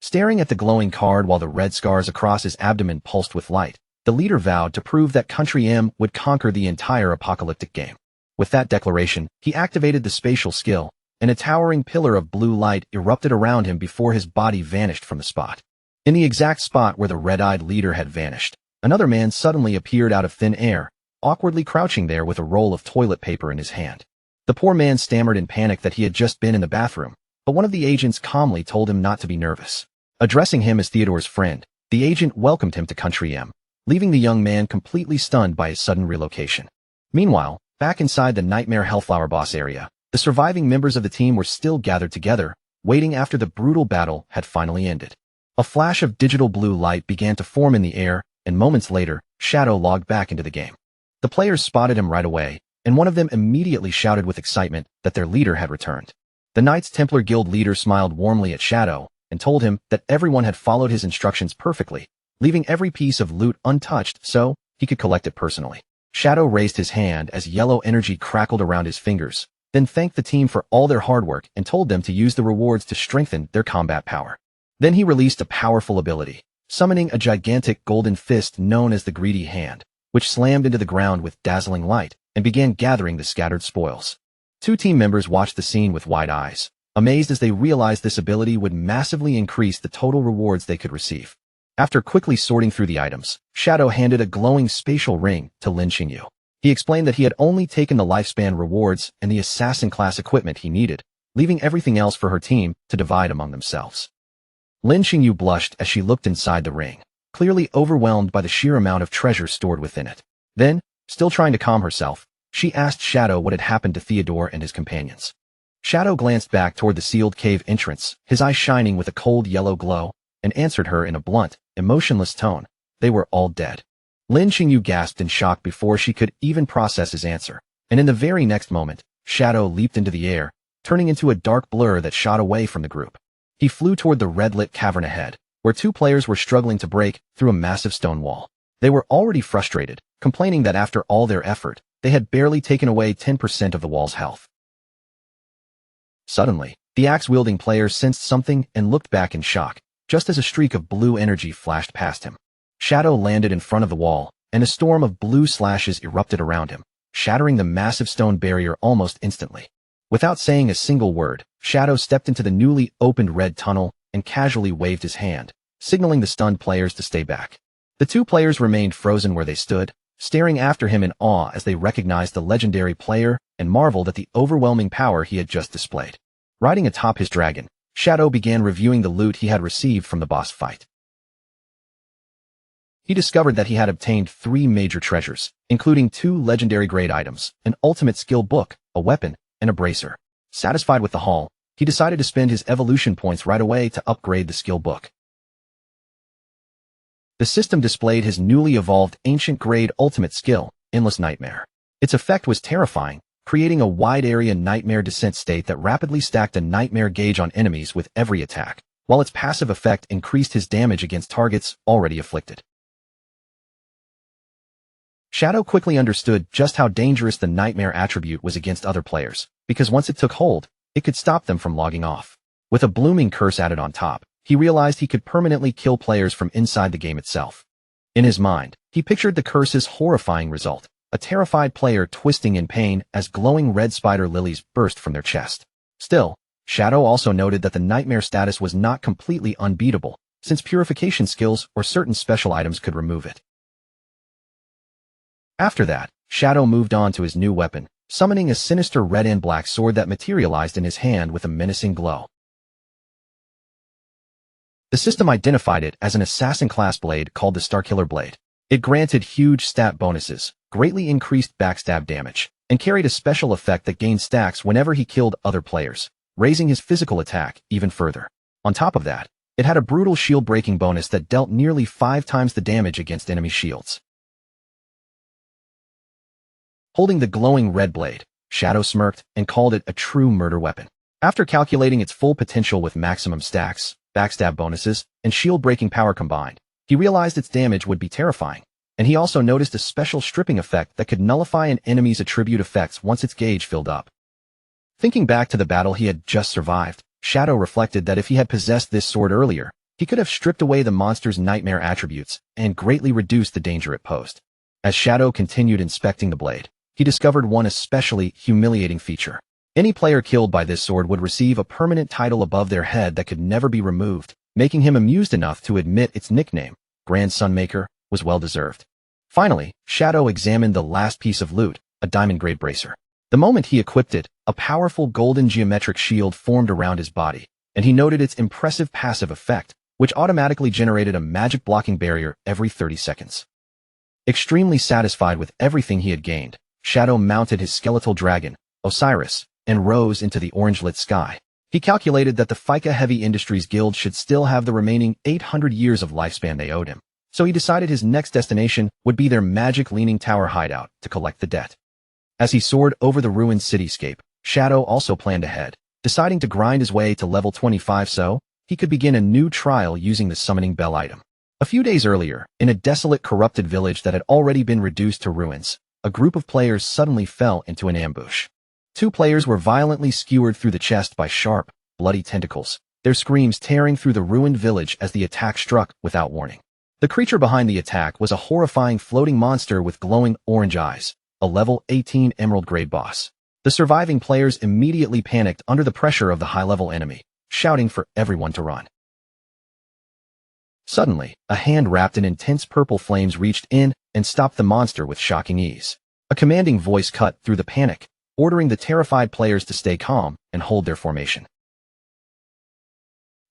Staring at the glowing card while the red scars across his abdomen pulsed with light, the leader vowed to prove that Country M would conquer the entire apocalyptic game. With that declaration, he activated the spatial skill, and a towering pillar of blue light erupted around him before his body vanished from the spot. In the exact spot where the red-eyed leader had vanished, another man suddenly appeared out of thin air, awkwardly crouching there with a roll of toilet paper in his hand. The poor man stammered in panic that he had just been in the bathroom, but one of the agents calmly told him not to be nervous. Addressing him as Theodore's friend, the agent welcomed him to Country M, leaving the young man completely stunned by his sudden relocation. Meanwhile, back inside the Nightmare Hellflower Boss area, the surviving members of the team were still gathered together, waiting after the brutal battle had finally ended. A flash of digital blue light began to form in the air, and moments later, Shadow logged back into the game. The players spotted him right away, and one of them immediately shouted with excitement that their leader had returned. The Knights Templar Guild leader smiled warmly at Shadow and told him that everyone had followed his instructions perfectly, leaving every piece of loot untouched so he could collect it personally. Shadow raised his hand as yellow energy crackled around his fingers, then thanked the team for all their hard work and told them to use the rewards to strengthen their combat power. Then he released a powerful ability, summoning a gigantic golden fist known as the Greedy Hand, which slammed into the ground with dazzling light and began gathering the scattered spoils. 2 team members watched the scene with wide eyes, amazed as they realized this ability would massively increase the total rewards they could receive. After quickly sorting through the items, Shadow handed a glowing spatial ring to Lin Qingyu. He explained that he had only taken the lifespan rewards and the assassin class equipment he needed, leaving everything else for her team to divide among themselves. Lin Qingyu blushed as she looked inside the ring, clearly overwhelmed by the sheer amount of treasure stored within it. Then, still trying to calm herself, she asked Shadow what had happened to Theodore and his companions. Shadow glanced back toward the sealed cave entrance, his eyes shining with a cold yellow glow, and answered her in a blunt, emotionless tone. They were all dead. Lin Qingyu gasped in shock before she could even process his answer, and in the very next moment, Shadow leaped into the air, turning into a dark blur that shot away from the group. He flew toward the red-lit cavern ahead, where two players were struggling to break through a massive stone wall. They were already frustrated, complaining that after all their effort, they had barely taken away 10% of the wall's health. Suddenly, the axe-wielding player sensed something and looked back in shock, just as a streak of blue energy flashed past him. Shadow landed in front of the wall, and a storm of blue slashes erupted around him, shattering the massive stone barrier almost instantly. Without saying a single word, Shadow stepped into the newly opened red tunnel and casually waved his hand, signaling the stunned players to stay back. The two players remained frozen where they stood, staring after him in awe as they recognized the legendary player and marveled at the overwhelming power he had just displayed. Riding atop his dragon, Shadow began reviewing the loot he had received from the boss fight. He discovered that he had obtained 3 major treasures, including 2 legendary grade items, an ultimate skill book, a weapon, and a bracer. Satisfied with the haul, he decided to spend his evolution points right away to upgrade the skill book. The system displayed his newly evolved ancient grade ultimate skill, Endless Nightmare. Its effect was terrifying, creating a wide area nightmare descent state that rapidly stacked a nightmare gauge on enemies with every attack, while its passive effect increased his damage against targets already afflicted. Shadow quickly understood just how dangerous the nightmare attribute was against other players, because once it took hold, it could stop them from logging off. With a blooming curse added on top, he realized he could permanently kill players from inside the game itself. In his mind, he pictured the curse's horrifying result, a terrified player twisting in pain as glowing red spider lilies burst from their chest. Still, Shadow also noted that the nightmare status was not completely unbeatable, since purification skills or certain special items could remove it. After that, Shadow moved on to his new weapon, summoning a sinister red and black sword that materialized in his hand with a menacing glow. The system identified it as an assassin-class blade called the Starkiller Blade. It granted huge stat bonuses, greatly increased backstab damage, and carried a special effect that gained stacks whenever he killed other players, raising his physical attack even further. On top of that, it had a brutal shield-breaking bonus that dealt nearly 5 times the damage against enemy shields. Holding the glowing red blade, Shadow smirked and called it a true murder weapon. After calculating its full potential with maximum stacks, backstab bonuses, and shield-breaking power combined, he realized its damage would be terrifying, and he also noticed a special stripping effect that could nullify an enemy's attribute effects once its gauge filled up. Thinking back to the battle he had just survived, Shadow reflected that if he had possessed this sword earlier, he could have stripped away the monster's nightmare attributes and greatly reduced the danger it posed. As Shadow continued inspecting the blade, he discovered one especially humiliating feature. Any player killed by this sword would receive a permanent title above their head that could never be removed, making him amused enough to admit its nickname, Grand Sunmaker, was well-deserved. Finally, Shadow examined the last piece of loot, a diamond-grade bracer. The moment he equipped it, a powerful golden geometric shield formed around his body, and he noted its impressive passive effect, which automatically generated a magic blocking barrier every 30 seconds. Extremely satisfied with everything he had gained, Shadow mounted his skeletal dragon, Osiris, and rose into the orange-lit sky. He calculated that the FICA Heavy Industries Guild should still have the remaining 800 years of lifespan they owed him, so he decided his next destination would be their magic Leaning Tower hideout to collect the debt. As he soared over the ruined cityscape, Shadow also planned ahead, deciding to grind his way to level 25 so he could begin a new trial using the summoning bell item. A few days earlier, in a desolate, corrupted village that had already been reduced to ruins, a group of players suddenly fell into an ambush. 2 players were violently skewered through the chest by sharp, bloody tentacles, their screams tearing through the ruined village as the attack struck without warning. The creature behind the attack was a horrifying floating monster with glowing orange eyes, a level 18 emerald grade boss. The surviving players immediately panicked under the pressure of the high-level enemy, shouting for everyone to run. Suddenly, a hand wrapped in intense purple flames reached in and stopped the monster with shocking ease. A commanding voice cut through the panic, ordering the terrified players to stay calm and hold their formation.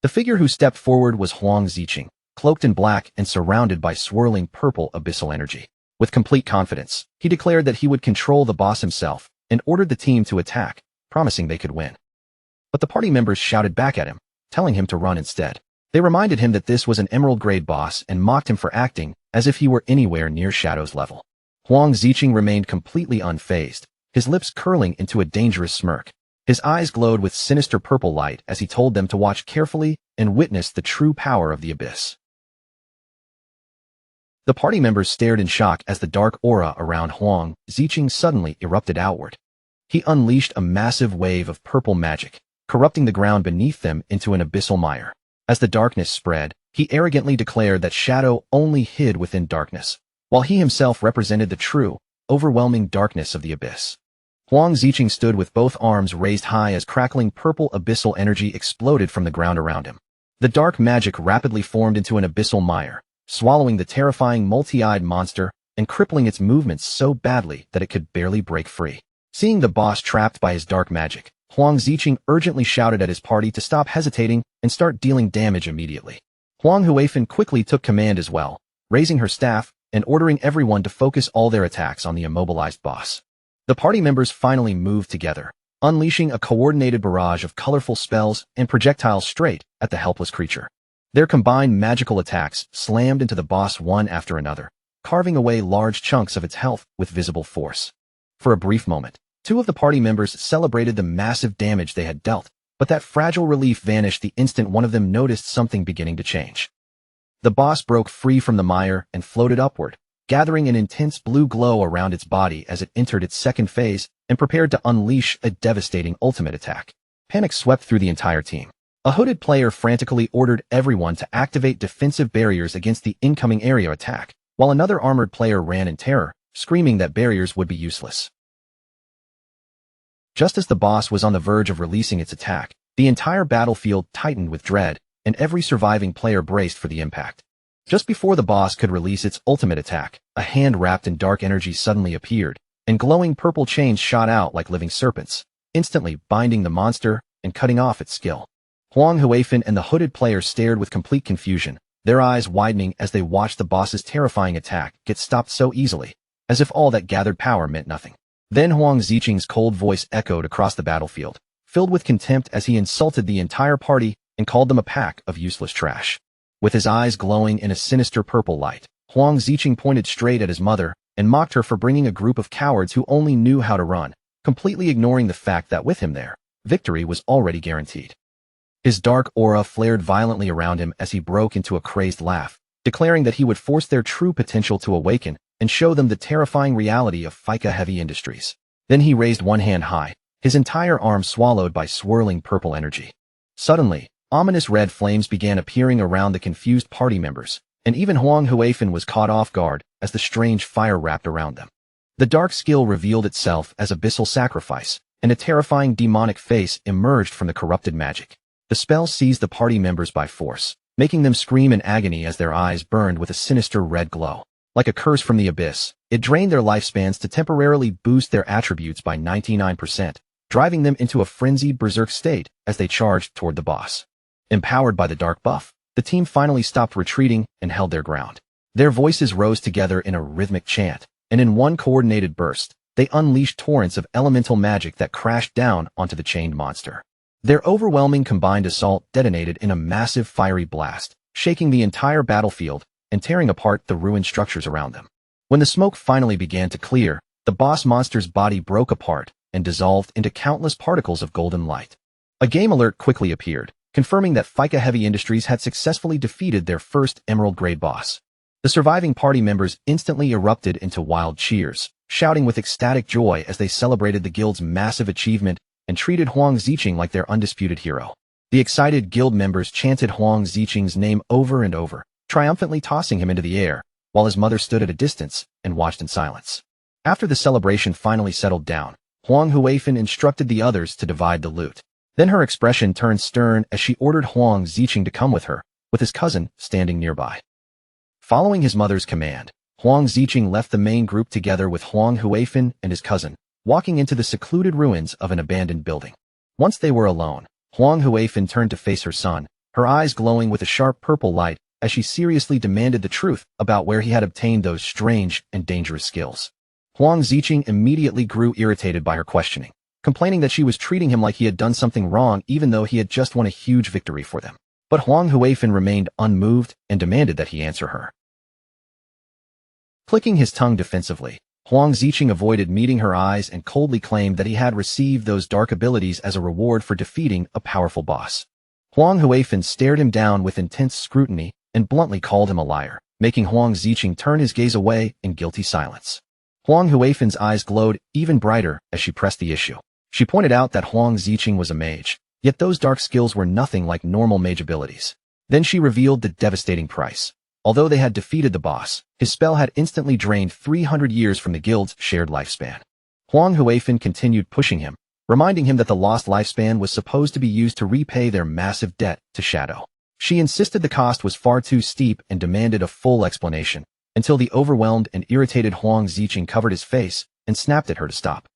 The figure who stepped forward was Huang Ziqing, cloaked in black and surrounded by swirling purple abyssal energy. With complete confidence, he declared that he would control the boss himself and ordered the team to attack, promising they could win. But the party members shouted back at him, telling him to run instead. They reminded him that this was an emerald-grade boss and mocked him for acting as if he were anywhere near Shadow's level. Huang Ziqing remained completely unfazed, his lips curling into a dangerous smirk. His eyes glowed with sinister purple light as he told them to watch carefully and witness the true power of the abyss. The party members stared in shock as the dark aura around Huang Ziqing suddenly erupted outward. He unleashed a massive wave of purple magic, corrupting the ground beneath them into an abyssal mire. As the darkness spread, he arrogantly declared that Shadow only hid within darkness, while he himself represented the true, overwhelming darkness of the abyss. Huang Ziqing stood with both arms raised high as crackling purple abyssal energy exploded from the ground around him. The dark magic rapidly formed into an abyssal mire, swallowing the terrifying multi-eyed monster and crippling its movements so badly that it could barely break free. Seeing the boss trapped by his dark magic, Huang Ziqing urgently shouted at his party to stop hesitating and start dealing damage immediately. Huang Huifan quickly took command as well, raising her staff and ordering everyone to focus all their attacks on the immobilized boss. The party members finally moved together, unleashing a coordinated barrage of colorful spells and projectiles straight at the helpless creature. Their combined magical attacks slammed into the boss one after another, carving away large chunks of its health with visible force. For a brief moment, two of the party members celebrated the massive damage they had dealt, but that fragile relief vanished the instant one of them noticed something beginning to change. The boss broke free from the mire and floated upward, gathering an intense blue glow around its body as it entered its second phase and prepared to unleash a devastating ultimate attack. Panic swept through the entire team. A hooded player frantically ordered everyone to activate defensive barriers against the incoming area attack, while another armored player ran in terror, screaming that barriers would be useless. Just as the boss was on the verge of releasing its attack, the entire battlefield tightened with dread, and every surviving player braced for the impact. Just before the boss could release its ultimate attack, a hand wrapped in dark energy suddenly appeared, and glowing purple chains shot out like living serpents, instantly binding the monster and cutting off its skill. Huang Huifan and the hooded player stared with complete confusion, their eyes widening as they watched the boss's terrifying attack get stopped so easily, as if all that gathered power meant nothing. Then Huang Ziqing's cold voice echoed across the battlefield, filled with contempt as he insulted the entire party and called them a pack of useless trash. With his eyes glowing in a sinister purple light, Huang Ziqing pointed straight at his mother and mocked her for bringing a group of cowards who only knew how to run, completely ignoring the fact that with him there, victory was already guaranteed. His dark aura flared violently around him as he broke into a crazed laugh, declaring that he would force their true potential to awaken and show them the terrifying reality of FICA Heavy Industries. Then he raised one hand high, his entire arm swallowed by swirling purple energy. Suddenly, ominous red flames began appearing around the confused party members, and even Huang Huifan was caught off guard as the strange fire wrapped around them. The dark skill revealed itself as abyssal sacrifice, and a terrifying demonic face emerged from the corrupted magic. The spell seized the party members by force, making them scream in agony as their eyes burned with a sinister red glow. Like a curse from the abyss, it drained their lifespans to temporarily boost their attributes by 99%, driving them into a frenzied berserk state as they charged toward the boss. Empowered by the dark buff, the team finally stopped retreating and held their ground. Their voices rose together in a rhythmic chant, and in one coordinated burst, they unleashed torrents of elemental magic that crashed down onto the chained monster. Their overwhelming combined assault detonated in a massive fiery blast, shaking the entire battlefield and tearing apart the ruined structures around them. When the smoke finally began to clear, the boss monster's body broke apart and dissolved into countless particles of golden light. A game alert quickly appeared, confirming that FICA Heavy Industries had successfully defeated their first emerald-grade boss. The surviving party members instantly erupted into wild cheers, shouting with ecstatic joy as they celebrated the guild's massive achievement and treated Huang Ziqing like their undisputed hero. The excited guild members chanted Huang Ziqing's name over and over, triumphantly tossing him into the air, while his mother stood at a distance and watched in silence. After the celebration finally settled down, Huang Huifan instructed the others to divide the loot. Then her expression turned stern as she ordered Huang Ziqing to come with her, with his cousin standing nearby. Following his mother's command, Huang Ziqing left the main group together with Huang Huifan and his cousin, walking into the secluded ruins of an abandoned building. Once they were alone, Huang Huifan turned to face her son, her eyes glowing with a sharp purple light as she seriously demanded the truth about where he had obtained those strange and dangerous skills. Huang Ziqing immediately grew irritated by her questioning, complaining that she was treating him like he had done something wrong even though he had just won a huge victory for them. But Huang Huifan remained unmoved and demanded that he answer her. Clicking his tongue defensively, Huang Ziqing avoided meeting her eyes and coldly claimed that he had received those dark abilities as a reward for defeating a powerful boss. Huang Huifan stared him down with intense scrutiny and bluntly called him a liar, making Huang Ziqing turn his gaze away in guilty silence. Huang Huifan's eyes glowed even brighter as she pressed the issue. She pointed out that Huang Ziqing was a mage, yet those dark skills were nothing like normal mage abilities. Then she revealed the devastating price. Although they had defeated the boss, his spell had instantly drained 300 years from the guild's shared lifespan. Huang Huifan continued pushing him, reminding him that the lost lifespan was supposed to be used to repay their massive debt to Shadow. She insisted the cost was far too steep and demanded a full explanation, until the overwhelmed and irritated Huang Ziqing covered his face and snapped at her to stop.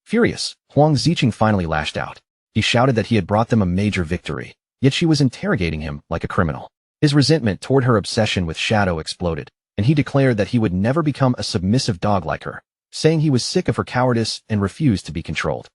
Furious, Huang Ziqing finally lashed out. He shouted that he had brought them a major victory, yet she was interrogating him like a criminal. His resentment toward her obsession with Shadow exploded, and he declared that he would never become a submissive dog like her, saying he was sick of her cowardice and refused to be controlled.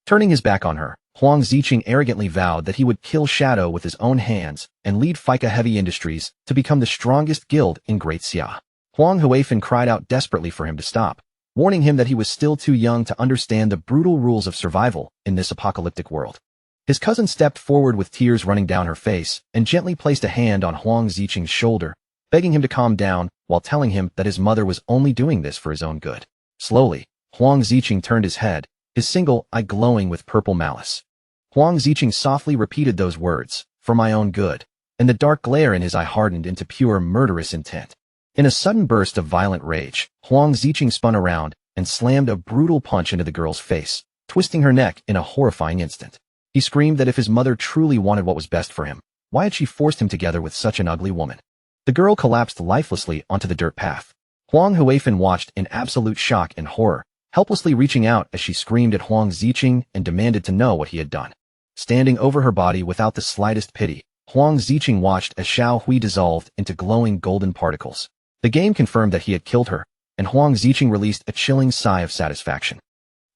Turning his back on her, Huang Ziqing arrogantly vowed that he would kill Shadow with his own hands and lead Fika Heavy Industries to become the strongest guild in Great Xia. Huang Huifan cried out desperately for him to stop, warning him that he was still too young to understand the brutal rules of survival in this apocalyptic world. His cousin stepped forward with tears running down her face and gently placed a hand on Huang Ziqing's shoulder, begging him to calm down while telling him that his mother was only doing this for his own good. Slowly, Huang Ziqing turned his head, his single eye glowing with purple malice. Huang Ziqing softly repeated those words, "For my own good," and the dark glare in his eye hardened into pure murderous intent. In a sudden burst of violent rage, Huang Ziqing spun around and slammed a brutal punch into the girl's face, twisting her neck in a horrifying instant. He screamed that if his mother truly wanted what was best for him, why had she forced him together with such an ugly woman? The girl collapsed lifelessly onto the dirt path. Huang Huifan watched in absolute shock and horror, helplessly reaching out as she screamed at Huang Ziqing and demanded to know what he had done. Standing over her body without the slightest pity, Huang Ziqing watched as Xiao Hui dissolved into glowing golden particles. The game confirmed that he had killed her, and Huang Ziqing released a chilling sigh of satisfaction.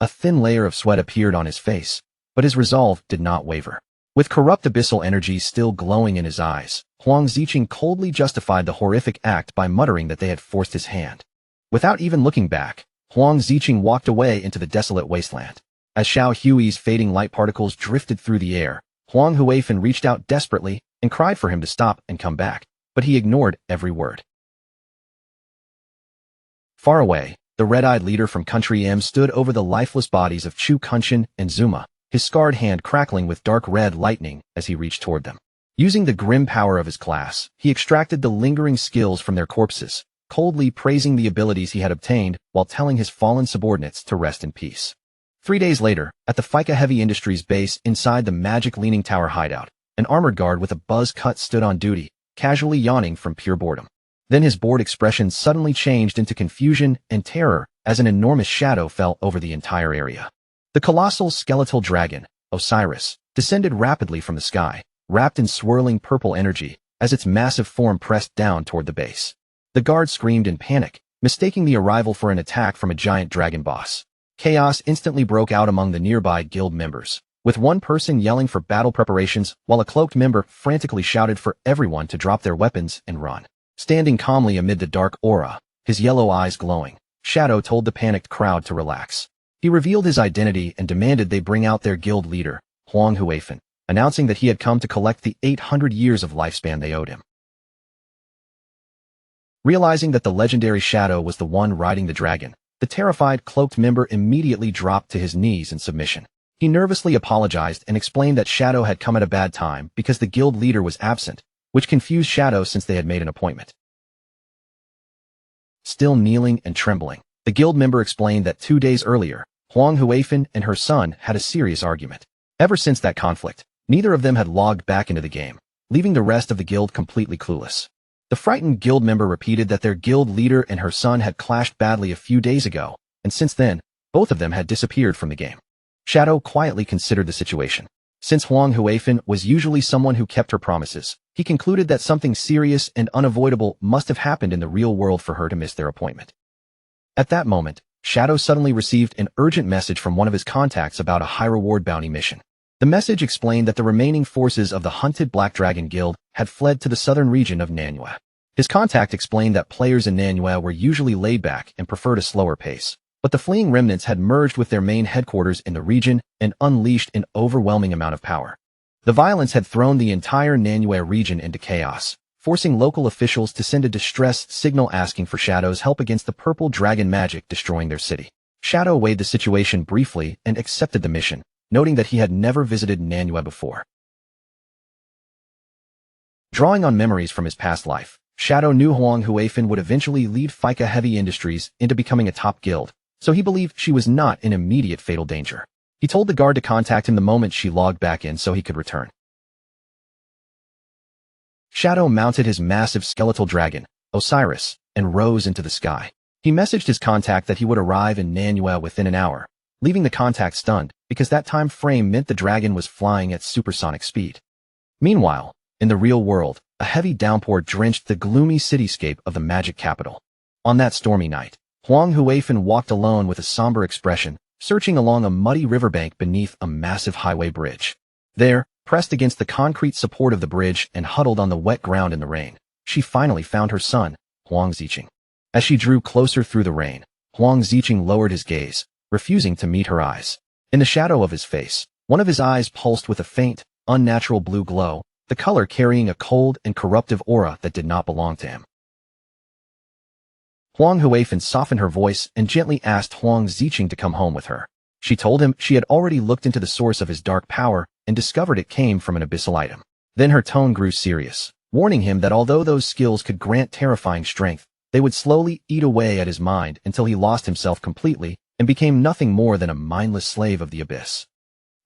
A thin layer of sweat appeared on his face, but his resolve did not waver. With corrupt abyssal energy still glowing in his eyes, Huang Ziqing coldly justified the horrific act by muttering that they had forced his hand. Without even looking back, Huang Ziqing walked away into the desolate wasteland. As Xiao Hui's fading light particles drifted through the air, Huang Huifan reached out desperately and cried for him to stop and come back, but he ignored every word. Far away, the red-eyed leader from Country M stood over the lifeless bodies of Chu Kunshin and Zuma, his scarred hand crackling with dark red lightning as he reached toward them. Using the grim power of his class, he extracted the lingering skills from their corpses, coldly praising the abilities he had obtained while telling his fallen subordinates to rest in peace. 3 days later, at the Fika Heavy Industries base inside the Magic Leaning Tower hideout, an armored guard with a buzz cut stood on duty, casually yawning from pure boredom. Then his bored expression suddenly changed into confusion and terror as an enormous shadow fell over the entire area. The colossal skeletal dragon, Osiris, descended rapidly from the sky, wrapped in swirling purple energy, as its massive form pressed down toward the base. The guard screamed in panic, mistaking the arrival for an attack from a giant dragon boss. Chaos instantly broke out among the nearby guild members, with one person yelling for battle preparations while a cloaked member frantically shouted for everyone to drop their weapons and run. Standing calmly amid the dark aura, his yellow eyes glowing, Shadow told the panicked crowd to relax. He revealed his identity and demanded they bring out their guild leader, Huang Huifan, announcing that he had come to collect the 800 years of lifespan they owed him. Realizing that the legendary Shadow was the one riding the dragon, the terrified cloaked member immediately dropped to his knees in submission. He nervously apologized and explained that Shadow had come at a bad time because the guild leader was absent, which confused Shadow since they had made an appointment. Still kneeling and trembling, the guild member explained that 2 days earlier, Huang Huifan and her son had a serious argument. Ever since that conflict, Neither of them had logged back into the game, leaving the rest of the guild completely clueless. The frightened guild member repeated that their guild leader and her son had clashed badly a few days ago, and since then, both of them had disappeared from the game. Shadow quietly considered the situation. Since Huang Huifan was usually someone who kept her promises, he concluded that something serious and unavoidable must have happened in the real world for her to miss their appointment. At that moment, Shadow suddenly received an urgent message from one of his contacts about a high-reward bounty mission. The message explained that the remaining forces of the hunted Black Dragon Guild had fled to the southern region of Manhwa. His contact explained that players in Manhwa were usually laid back and preferred a slower pace, but the fleeing remnants had merged with their main headquarters in the region and unleashed an overwhelming amount of power. The violence had thrown the entire Manhwa region into chaos, forcing local officials to send a distress signal asking for Shadow's help against the purple dragon magic destroying their city. Shadow weighed the situation briefly and accepted the mission, noting that he had never visited Manhwa before. Drawing on memories from his past life, Shadow knew Huang Huifan would eventually lead Fika Heavy Industries into becoming a top guild, so he believed she was not in immediate fatal danger. He told the guard to contact him the moment she logged back in so he could return. Shadow mounted his massive skeletal dragon, Osiris, and rose into the sky. He messaged his contact that he would arrive in Manhwa within an hour, leaving the contact stunned because that time frame meant the dragon was flying at supersonic speed. Meanwhile, in the real world, a heavy downpour drenched the gloomy cityscape of the magic capital. On that stormy night, Huang Huifan walked alone with a somber expression, searching along a muddy riverbank beneath a massive highway bridge. There, pressed against the concrete support of the bridge and huddled on the wet ground in the rain, she finally found her son, Huang Ziqing. As she drew closer through the rain, Huang Ziqing lowered his gaze, refusing to meet her eyes. In the shadow of his face, one of his eyes pulsed with a faint, unnatural blue glow, the color carrying a cold and corruptive aura that did not belong to him. Huang Huifan softened her voice and gently asked Huang Ziqing to come home with her. She told him she had already looked into the source of his dark power and discovered it came from an abyssal item. Then her tone grew serious, warning him that although those skills could grant terrifying strength, they would slowly eat away at his mind until he lost himself completely and became nothing more than a mindless slave of the abyss.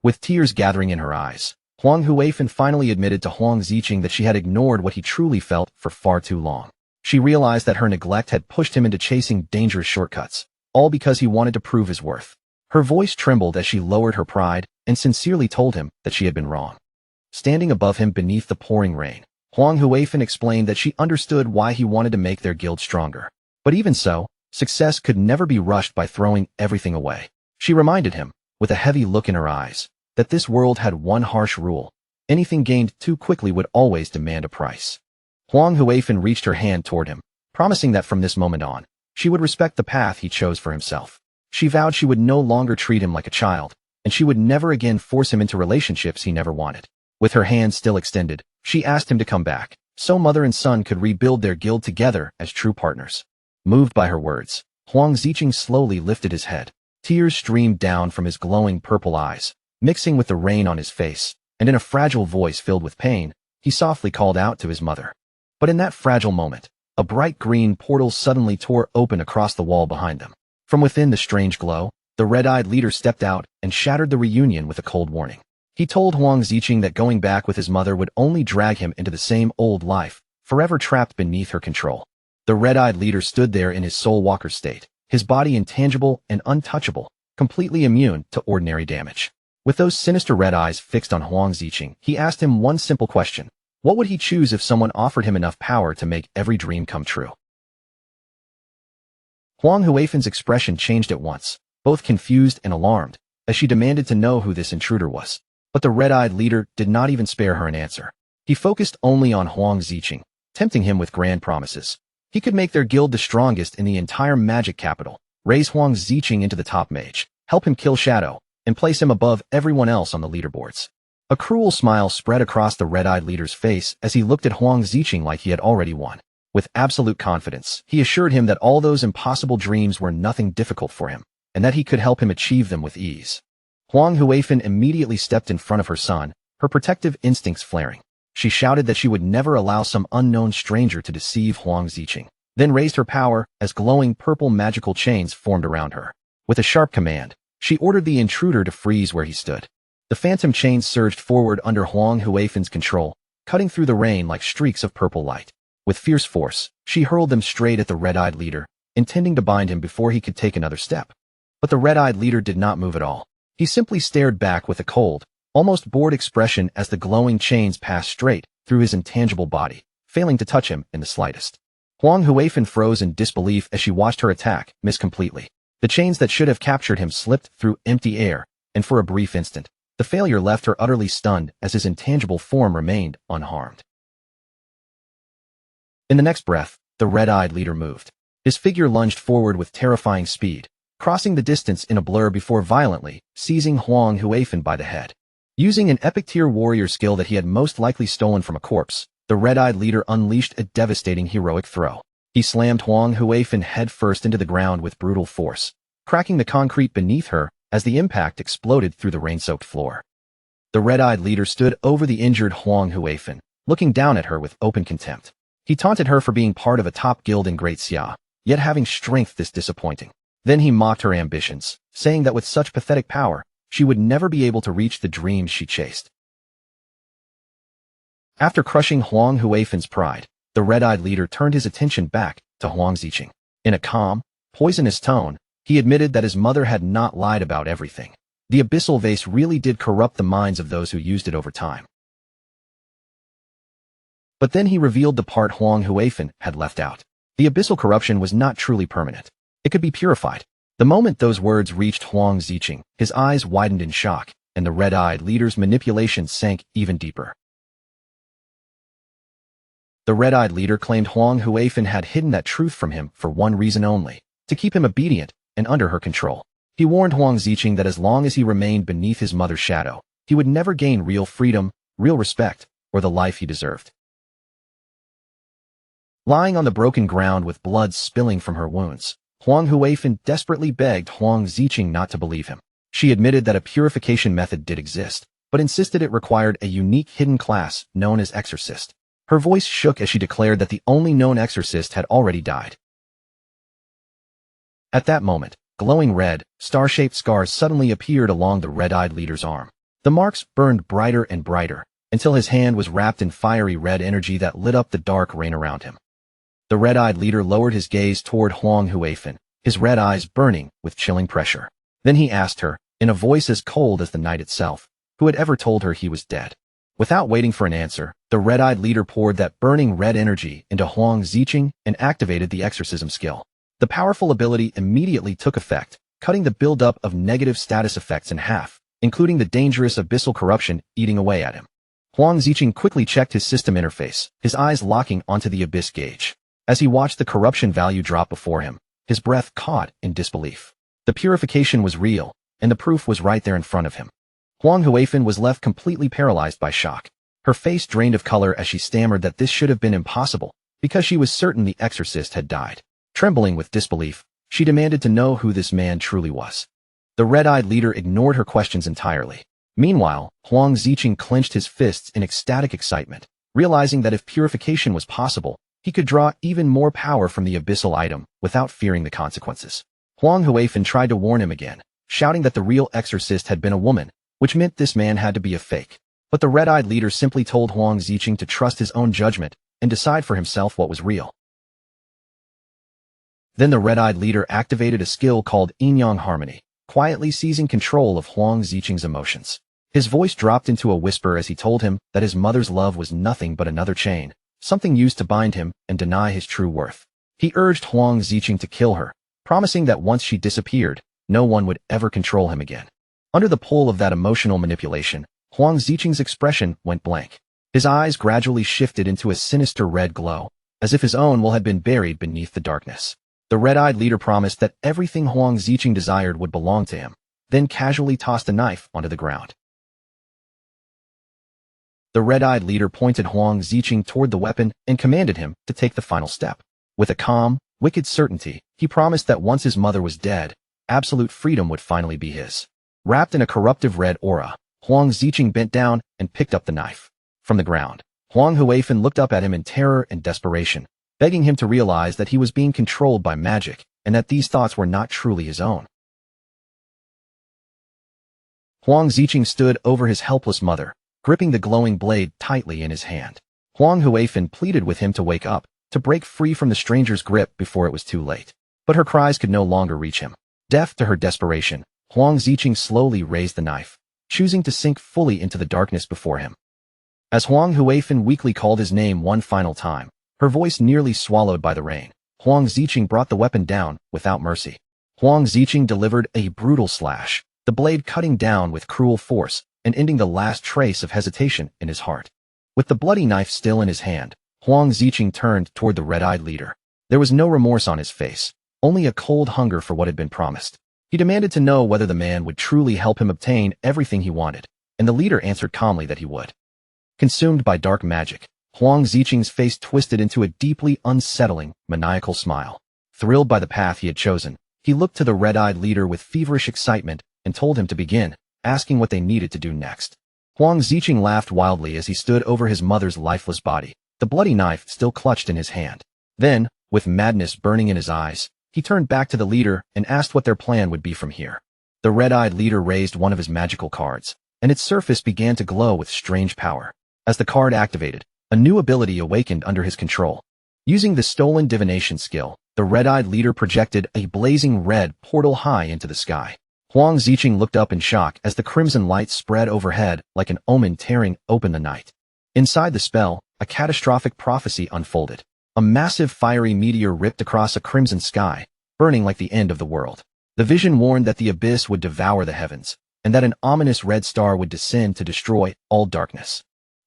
With tears gathering in her eyes, Huang Huifan finally admitted to Huang Ziqing that she had ignored what he truly felt for far too long. She realized that her neglect had pushed him into chasing dangerous shortcuts, all because he wanted to prove his worth. Her voice trembled as she lowered her pride and sincerely told him that she had been wrong. Standing above him beneath the pouring rain, Huang Huifan explained that she understood why he wanted to make their guild stronger. But even so, success could never be rushed by throwing everything away. She reminded him, with a heavy look in her eyes, that this world had one harsh rule: anything gained too quickly would always demand a price. Huang Huifan reached her hand toward him, promising that from this moment on, she would respect the path he chose for himself. She vowed she would no longer treat him like a child, and she would never again force him into relationships he never wanted. With her hand still extended, she asked him to come back, so mother and son could rebuild their guild together as true partners. Moved by her words, Huang Ziqing slowly lifted his head. Tears streamed down from his glowing purple eyes, mixing with the rain on his face, and in a fragile voice filled with pain, he softly called out to his mother. But in that fragile moment, a bright green portal suddenly tore open across the wall behind them. From within the strange glow, the red-eyed leader stepped out and shattered the reunion with a cold warning. He told Huang Ziqing that going back with his mother would only drag him into the same old life, forever trapped beneath her control. The red-eyed leader stood there in his soul walker state, his body intangible and untouchable, completely immune to ordinary damage. With those sinister red eyes fixed on Huang Ziqing, he asked him one simple question: what would he choose if someone offered him enough power to make every dream come true? Huang Huifan's expression changed at once, both confused and alarmed, as she demanded to know who this intruder was. But the red-eyed leader did not even spare her an answer. He focused only on Huang Ziqing, tempting him with grand promises. He could make their guild the strongest in the entire magic capital, raise Huang Ziqing into the top mage, help him kill Shadow, and place him above everyone else on the leaderboards. A cruel smile spread across the red-eyed leader's face as he looked at Huang Ziqing like he had already won. With absolute confidence, he assured him that all those impossible dreams were nothing difficult for him, and that he could help him achieve them with ease. Huang Huifan immediately stepped in front of her son, her protective instincts flaring. She shouted that she would never allow some unknown stranger to deceive Huang Ziqing, then raised her power as glowing purple magical chains formed around her. With a sharp command, she ordered the intruder to freeze where he stood. The phantom chains surged forward under Huang Huifen's control, cutting through the rain like streaks of purple light. With fierce force, she hurled them straight at the red-eyed leader, intending to bind him before he could take another step. But the red-eyed leader did not move at all. He simply stared back with a cold, almost bored expression as the glowing chains passed straight through his intangible body, failing to touch him in the slightest. Huang Huifen froze in disbelief as she watched her attack miss completely. The chains that should have captured him slipped through empty air, and for a brief instant, the failure left her utterly stunned as his intangible form remained unharmed. In the next breath, the red-eyed leader moved. His figure lunged forward with terrifying speed, crossing the distance in a blur before violently seizing Huang Huifen by the head. Using an epic-tier warrior skill that he had most likely stolen from a corpse, the red-eyed leader unleashed a devastating heroic throw. He slammed Huang Huifen headfirst into the ground with brutal force, cracking the concrete beneath her as the impact exploded through the rain-soaked floor. The red-eyed leader stood over the injured Huang Huifen, looking down at her with open contempt. He taunted her for being part of a top guild in Great Xia, yet having strength this disappointing. Then he mocked her ambitions, saying that with such pathetic power, she would never be able to reach the dreams she chased. After crushing Huang Huifen's pride, the red-eyed leader turned his attention back to Huang Ziqing. In a calm, poisonous tone, he admitted that his mother had not lied about everything. The abyssal vase really did corrupt the minds of those who used it over time. But then he revealed the part Huang Huifen had left out. The abyssal corruption was not truly permanent. It could be purified. The moment those words reached Huang Ziqing, his eyes widened in shock, and the red-eyed leader's manipulation sank even deeper. The red-eyed leader claimed Huang Huifen had hidden that truth from him for one reason only, to keep him obedient and under her control. He warned Huang Ziqing that as long as he remained beneath his mother's shadow, he would never gain real freedom, real respect, or the life he deserved. Lying on the broken ground with blood spilling from her wounds, Huang Huifen desperately begged Huang Ziqing not to believe him. She admitted that a purification method did exist, but insisted it required a unique hidden class known as exorcist. Her voice shook as she declared that the only known exorcist had already died. At that moment, glowing red, star-shaped scars suddenly appeared along the red-eyed leader's arm. The marks burned brighter and brighter, until his hand was wrapped in fiery red energy that lit up the dark rain around him. The red-eyed leader lowered his gaze toward Huang Huifen, his red eyes burning with chilling pressure. Then he asked her, in a voice as cold as the night itself, who had ever told her he was dead. Without waiting for an answer, the red-eyed leader poured that burning red energy into Huang Ziqing and activated the exorcism skill. The powerful ability immediately took effect, cutting the buildup of negative status effects in half, including the dangerous abyssal corruption eating away at him. Huang Ziqing quickly checked his system interface, his eyes locking onto the abyss gauge. As he watched the corruption value drop before him, his breath caught in disbelief. The purification was real, and the proof was right there in front of him. Huang Huifen was left completely paralyzed by shock. Her face drained of color as she stammered that this should have been impossible, because she was certain the exorcist had died. Trembling with disbelief, she demanded to know who this man truly was. The red-eyed leader ignored her questions entirely. Meanwhile, Huang Ziqing clenched his fists in ecstatic excitement, realizing that if purification was possible, he could draw even more power from the abyssal item without fearing the consequences. Huang Huifen tried to warn him again, shouting that the real exorcist had been a woman, which meant this man had to be a fake. But the red-eyed leader simply told Huang Ziqing to trust his own judgment and decide for himself what was real. Then the red-eyed leader activated a skill called yin-yang harmony, quietly seizing control of Huang Ziqing's emotions. His voice dropped into a whisper as he told him that his mother's love was nothing but another chain, something used to bind him and deny his true worth. He urged Huang Ziqing to kill her, promising that once she disappeared, no one would ever control him again. Under the pull of that emotional manipulation, Huang Ziqing's expression went blank. His eyes gradually shifted into a sinister red glow, as if his own will had been buried beneath the darkness. The red-eyed leader promised that everything Huang Ziqing desired would belong to him, then casually tossed a knife onto the ground. The red-eyed leader pointed Huang Ziqing toward the weapon and commanded him to take the final step. With a calm, wicked certainty, he promised that once his mother was dead, absolute freedom would finally be his. Wrapped in a corruptive red aura, Huang Ziqing bent down and picked up the knife. From the ground, Huang Huifen looked up at him in terror and desperation, begging him to realize that he was being controlled by magic and that these thoughts were not truly his own. Huang Ziqing stood over his helpless mother, gripping the glowing blade tightly in his hand. Huang Huifan pleaded with him to wake up, to break free from the stranger's grip before it was too late. But her cries could no longer reach him. Deaf to her desperation, Huang Ziqing slowly raised the knife, choosing to sink fully into the darkness before him. As Huang Huifan weakly called his name one final time, her voice nearly swallowed by the rain, Huang Ziqing brought the weapon down without mercy. Huang Ziqing delivered a brutal slash, the blade cutting down with cruel force and ending the last trace of hesitation in his heart. With the bloody knife still in his hand, Huang Ziqing turned toward the red-eyed leader. There was no remorse on his face, only a cold hunger for what had been promised. He demanded to know whether the man would truly help him obtain everything he wanted, and the leader answered calmly that he would. Consumed by dark magic, Huang Ziqing's face twisted into a deeply unsettling, maniacal smile. Thrilled by the path he had chosen, he looked to the red-eyed leader with feverish excitement and told him to begin, asking what they needed to do next. Huang Ziqing laughed wildly as he stood over his mother's lifeless body, the bloody knife still clutched in his hand. Then, with madness burning in his eyes, he turned back to the leader and asked what their plan would be from here. The red-eyed leader raised one of his magical cards, and its surface began to glow with strange power. As the card activated, a new ability awakened under his control. Using the stolen divination skill, the red-eyed leader projected a blazing red portal high into the sky. Huang Ziqing looked up in shock as the crimson light spread overhead like an omen tearing open the night. Inside the spell, a catastrophic prophecy unfolded. A massive fiery meteor ripped across a crimson sky, burning like the end of the world. The vision warned that the abyss would devour the heavens, and that an ominous red star would descend to destroy all darkness.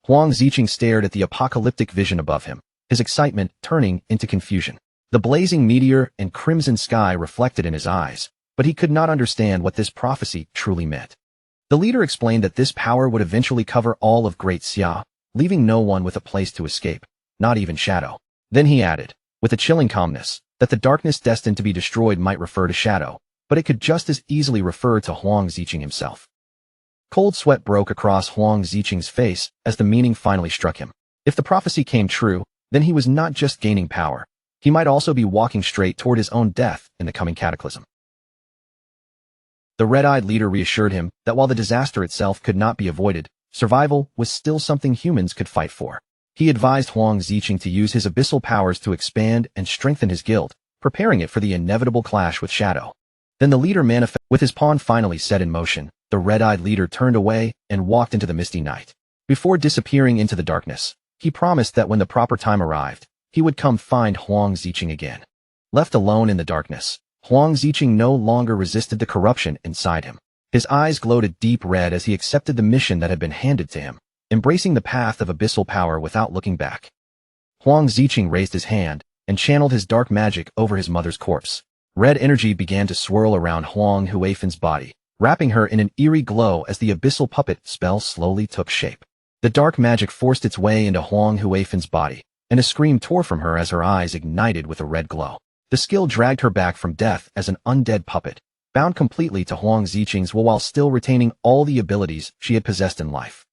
Huang Ziqing stared at the apocalyptic vision above him, his excitement turning into confusion. The blazing meteor and crimson sky reflected in his eyes, but he could not understand what this prophecy truly meant. The leader explained that this power would eventually cover all of Great Xia, leaving no one with a place to escape, not even Shadow. Then he added, with a chilling calmness, that the darkness destined to be destroyed might refer to Shadow, but it could just as easily refer to Huang Ziqing himself. Cold sweat broke across Huang Ziqing's face as the meaning finally struck him. If the prophecy came true, then he was not just gaining power. He might also be walking straight toward his own death in the coming cataclysm. The red-eyed leader reassured him that while the disaster itself could not be avoided, survival was still something humans could fight for. He advised Huang Ziqing to use his abyssal powers to expand and strengthen his guild, preparing it for the inevitable clash with Shadow. Then the leader manifested. With his pawn finally set in motion, the red-eyed leader turned away and walked into the misty night. Before disappearing into the darkness, he promised that when the proper time arrived, he would come find Huang Ziqing again. Left alone in the darkness, Huang Ziqing no longer resisted the corruption inside him. His eyes glowed a deep red as he accepted the mission that had been handed to him, embracing the path of abyssal power without looking back. Huang Ziqing raised his hand and channeled his dark magic over his mother's corpse. Red energy began to swirl around Huang Huifan's body, wrapping her in an eerie glow as the abyssal puppet spell slowly took shape. The dark magic forced its way into Huang Huifan's body, and a scream tore from her as her eyes ignited with a red glow. The skill dragged her back from death as an undead puppet, bound completely to Huang Ziqing's will while still retaining all the abilities she had possessed in life.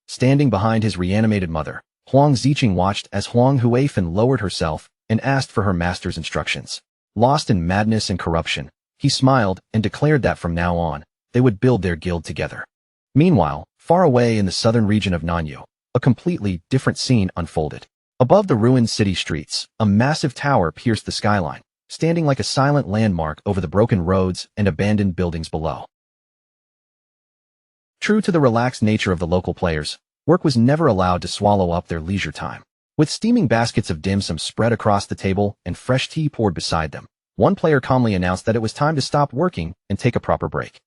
Standing behind his reanimated mother, Huang Ziqing watched as Huang Huifan lowered herself and asked for her master's instructions. Lost in madness and corruption, he smiled and declared that from now on, they would build their guild together. Meanwhile, far away in the southern region of Nanyu, a completely different scene unfolded. Above the ruined city streets, a massive tower pierced the skyline, standing like a silent landmark over the broken roads and abandoned buildings below. True to the relaxed nature of the local players, work was never allowed to swallow up their leisure time. With steaming baskets of dim sum spread across the table and fresh tea poured beside them, one player calmly announced that it was time to stop working and take a proper break.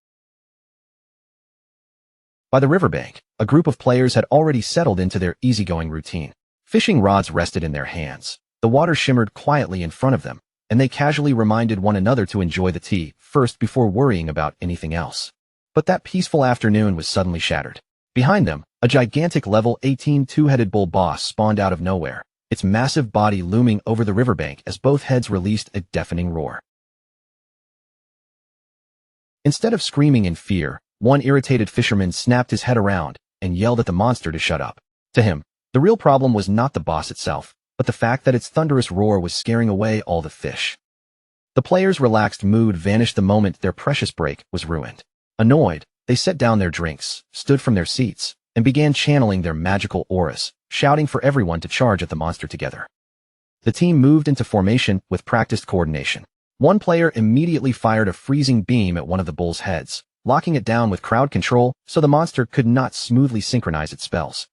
By the riverbank, a group of players had already settled into their easygoing routine. Fishing rods rested in their hands, the water shimmered quietly in front of them, and they casually reminded one another to enjoy the tea first before worrying about anything else. But that peaceful afternoon was suddenly shattered. Behind them, a gigantic level 18 two-headed bull boss spawned out of nowhere, its massive body looming over the riverbank as both heads released a deafening roar. Instead of screaming in fear, one irritated fisherman snapped his head around and yelled at the monster to shut up. To him, the real problem was not the boss itself, but the fact that its thunderous roar was scaring away all the fish. The players' relaxed mood vanished the moment their precious break was ruined. Annoyed, they set down their drinks, stood from their seats, and began channeling their magical auras, shouting for everyone to charge at the monster together. The team moved into formation with practiced coordination. One player immediately fired a freezing beam at one of the bull's heads, locking it down with crowd control so the monster could not smoothly synchronize its spells.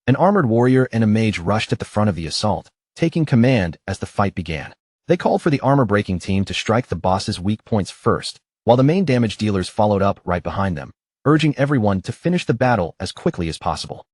An armored warrior and a mage rushed at the front of the assault, taking command as the fight began. They called for the armor-breaking team to strike the boss's weak points first, while the main damage dealers followed up right behind them, urging everyone to finish the battle as quickly as possible.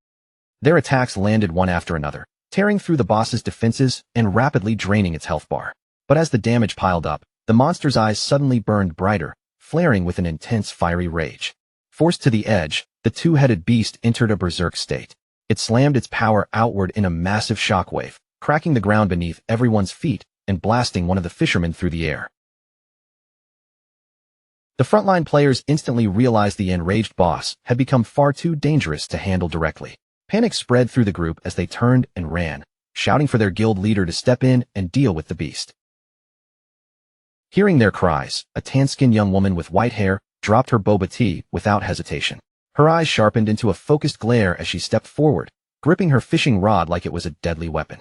Their attacks landed one after another, tearing through the boss's defenses and rapidly draining its health bar. But as the damage piled up, the monster's eyes suddenly burned brighter, flaring with an intense fiery rage. Forced to the edge, the two-headed beast entered a berserk state. It slammed its power outward in a massive shockwave, cracking the ground beneath everyone's feet and blasting one of the fishermen through the air. The frontline players instantly realized the enraged boss had become far too dangerous to handle directly. Panic spread through the group as they turned and ran, shouting for their guild leader to step in and deal with the beast. Hearing their cries, a tan-skinned young woman with white hair dropped her boba tea without hesitation. Her eyes sharpened into a focused glare as she stepped forward, gripping her fishing rod like it was a deadly weapon.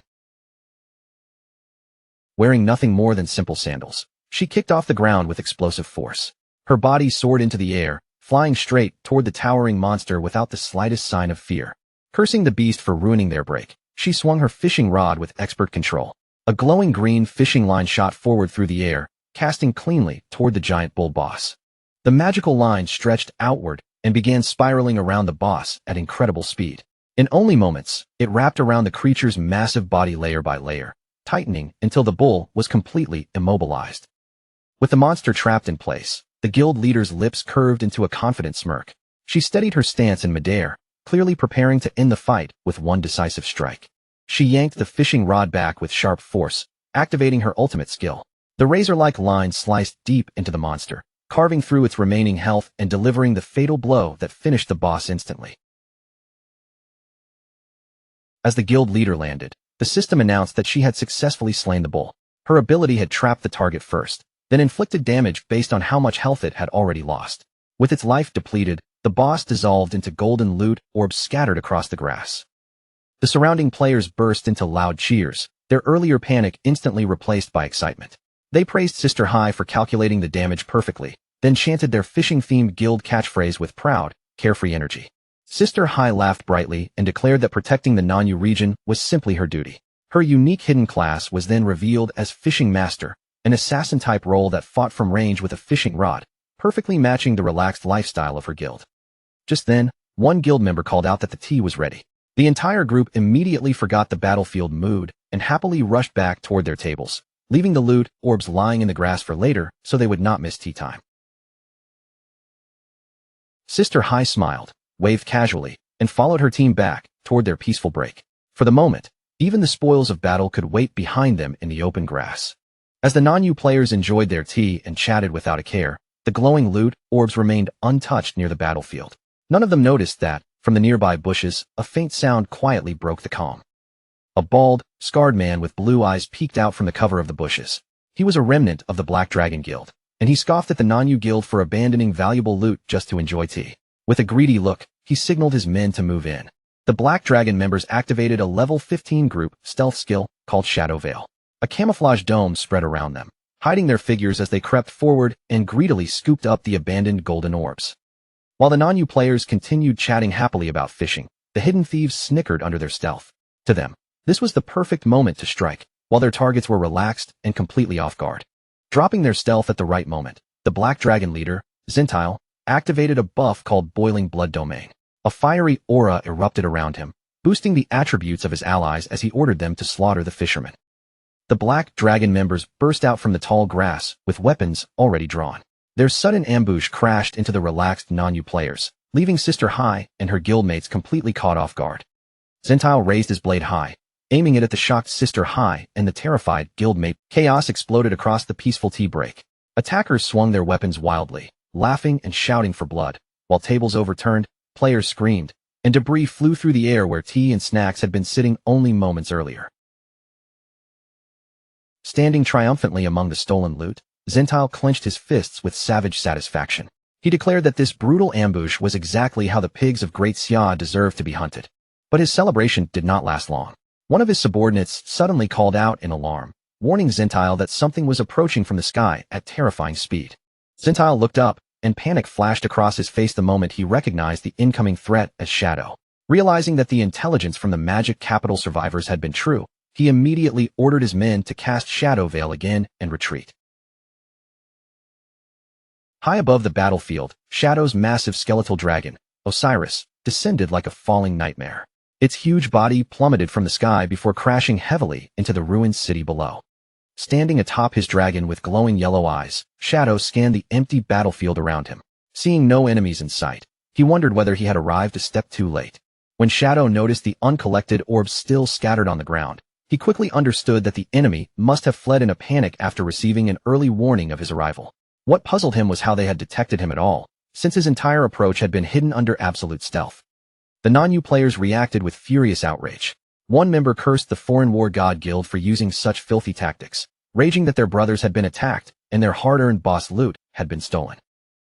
Wearing nothing more than simple sandals, she kicked off the ground with explosive force. Her body soared into the air, flying straight toward the towering monster without the slightest sign of fear. Cursing the beast for ruining their break, she swung her fishing rod with expert control. A glowing green fishing line shot forward through the air, casting cleanly toward the giant bull boss. The magical line stretched outward and began spiraling around the boss at incredible speed. In only moments, it wrapped around the creature's massive body layer by layer, tightening until the bull was completely immobilized. With the monster trapped in place, the guild leader's lips curved into a confident smirk. She steadied her stance in midair, clearly preparing to end the fight with one decisive strike. She yanked the fishing rod back with sharp force, activating her ultimate skill. The razor-like line sliced deep into the monster, carving through its remaining health and delivering the fatal blow that finished the boss instantly. As the guild leader landed, the system announced that she had successfully slain the bull. Her ability had trapped the target first, then inflicted damage based on how much health it had already lost. With its life depleted, the boss dissolved into golden loot orbs scattered across the grass. The surrounding players burst into loud cheers, their earlier panic instantly replaced by excitement. They praised Sister Hai for calculating the damage perfectly, then chanted their fishing-themed guild catchphrase with proud, carefree energy. Sister Hai laughed brightly and declared that protecting the Nanyu region was simply her duty. Her unique hidden class was then revealed as Fishing Master, an assassin-type role that fought from range with a fishing rod, perfectly matching the relaxed lifestyle of her guild. Just then, one guild member called out that the tea was ready. The entire group immediately forgot the battlefield mood and happily rushed back toward their tables, leaving the loot orbs lying in the grass for later so they would not miss tea time. Sister Hai smiled, waved casually, and followed her team back toward their peaceful break. For the moment, even the spoils of battle could wait behind them in the open grass. As the Nanyu players enjoyed their tea and chatted without a care, the glowing loot orbs remained untouched near the battlefield. None of them noticed that, from the nearby bushes, a faint sound quietly broke the calm. A bald, scarred man with blue eyes peeked out from the cover of the bushes. He was a remnant of the Black Dragon Guild, and he scoffed at the Nanyu Guild for abandoning valuable loot just to enjoy tea. With a greedy look, he signaled his men to move in. The Black Dragon members activated a level 15 group stealth skill called Shadow Veil. A camouflage dome spread around them, hiding their figures as they crept forward and greedily scooped up the abandoned golden orbs. While the Nanyu players continued chatting happily about fishing, the hidden thieves snickered under their stealth. To them, this was the perfect moment to strike, while their targets were relaxed and completely off guard. Dropping their stealth at the right moment, the Black Dragon leader, Zentile, activated a buff called Boiling Blood Domain. A fiery aura erupted around him, boosting the attributes of his allies as he ordered them to slaughter the fishermen. The Black Dragon members burst out from the tall grass with weapons already drawn. Their sudden ambush crashed into the relaxed Nanyu players, leaving Sister Hai and her guildmates completely caught off guard. Zentile raised his blade high, aiming it at the shocked Sister Hai and the terrified guildmate. Chaos exploded across the peaceful tea break. Attackers swung their weapons wildly, laughing and shouting for blood, while tables overturned, players screamed, and debris flew through the air where tea and snacks had been sitting only moments earlier. Standing triumphantly among the stolen loot, Zentile clenched his fists with savage satisfaction. He declared that this brutal ambush was exactly how the pigs of Great Xia deserved to be hunted. But his celebration did not last long. One of his subordinates suddenly called out in alarm, warning Xintile that something was approaching from the sky at terrifying speed. Xintile looked up, and panic flashed across his face the moment he recognized the incoming threat as Shadow. Realizing that the intelligence from the magic capital survivors had been true, he immediately ordered his men to cast Shadow Veil again and retreat. High above the battlefield, Shadow's massive skeletal dragon, Osiris, descended like a falling nightmare. Its huge body plummeted from the sky before crashing heavily into the ruined city below. Standing atop his dragon with glowing yellow eyes, Shadow scanned the empty battlefield around him. Seeing no enemies in sight, he wondered whether he had arrived a step too late. When Shadow noticed the uncollected orbs still scattered on the ground, he quickly understood that the enemy must have fled in a panic after receiving an early warning of his arrival. What puzzled him was how they had detected him at all, since his entire approach had been hidden under absolute stealth. The non-Yu players reacted with furious outrage. One member cursed the foreign war god guild for using such filthy tactics, raging that their brothers had been attacked and their hard-earned boss loot had been stolen.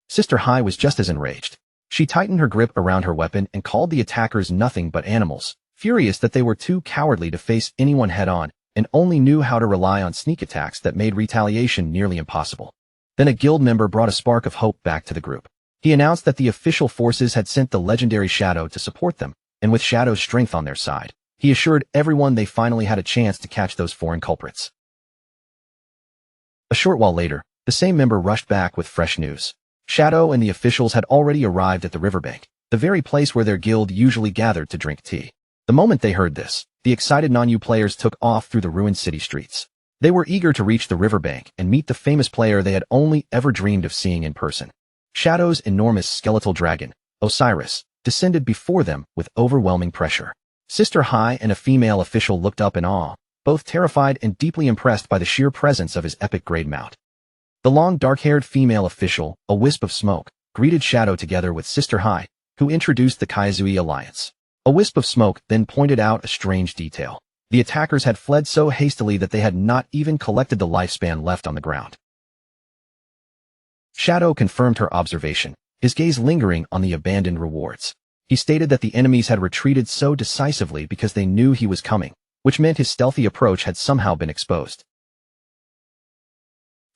Sister Hai was just as enraged. She tightened her grip around her weapon and called the attackers nothing but animals, furious that they were too cowardly to face anyone head-on and only knew how to rely on sneak attacks that made retaliation nearly impossible. Then a guild member brought a spark of hope back to the group. He announced that the official forces had sent the legendary Shadow to support them, and with Shadow's strength on their side, he assured everyone they finally had a chance to catch those foreign culprits. A short while later, the same member rushed back with fresh news. Shadow and the officials had already arrived at the riverbank, the very place where their guild usually gathered to drink tea. The moment they heard this, the excited non-Yu players took off through the ruined city streets. They were eager to reach the riverbank and meet the famous player they had only ever dreamed of seeing in person. Shadow's enormous skeletal dragon, Osiris, descended before them with overwhelming pressure. Sister Hai and a female official looked up in awe, both terrified and deeply impressed by the sheer presence of his epic great mount. The long dark-haired female official, a wisp of smoke, greeted Shadow together with Sister Hai, who introduced the Kaizui alliance. A wisp of smoke then pointed out a strange detail. The attackers had fled so hastily that they had not even collected the lifespan left on the ground. Shadow confirmed her observation, his gaze lingering on the abandoned rewards. He stated that the enemies had retreated so decisively because they knew he was coming, which meant his stealthy approach had somehow been exposed.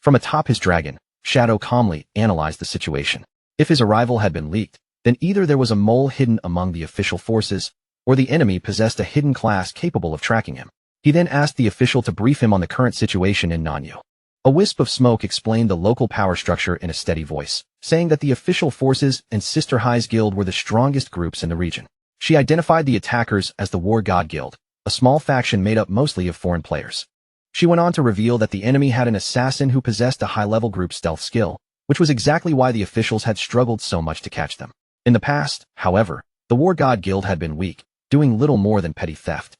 From atop his dragon, Shadow calmly analyzed the situation. If his arrival had been leaked, then either there was a mole hidden among the official forces, or the enemy possessed a hidden class capable of tracking him. He then asked the official to brief him on the current situation in non-Yu. A wisp of smoke explained the local power structure in a steady voice, saying that the official forces and Sister Hai's guild were the strongest groups in the region. She identified the attackers as the War God Guild, a small faction made up mostly of foreign players. She went on to reveal that the enemy had an assassin who possessed a high-level group stealth skill, which was exactly why the officials had struggled so much to catch them. In the past, however, the War God Guild had been weak, doing little more than petty theft.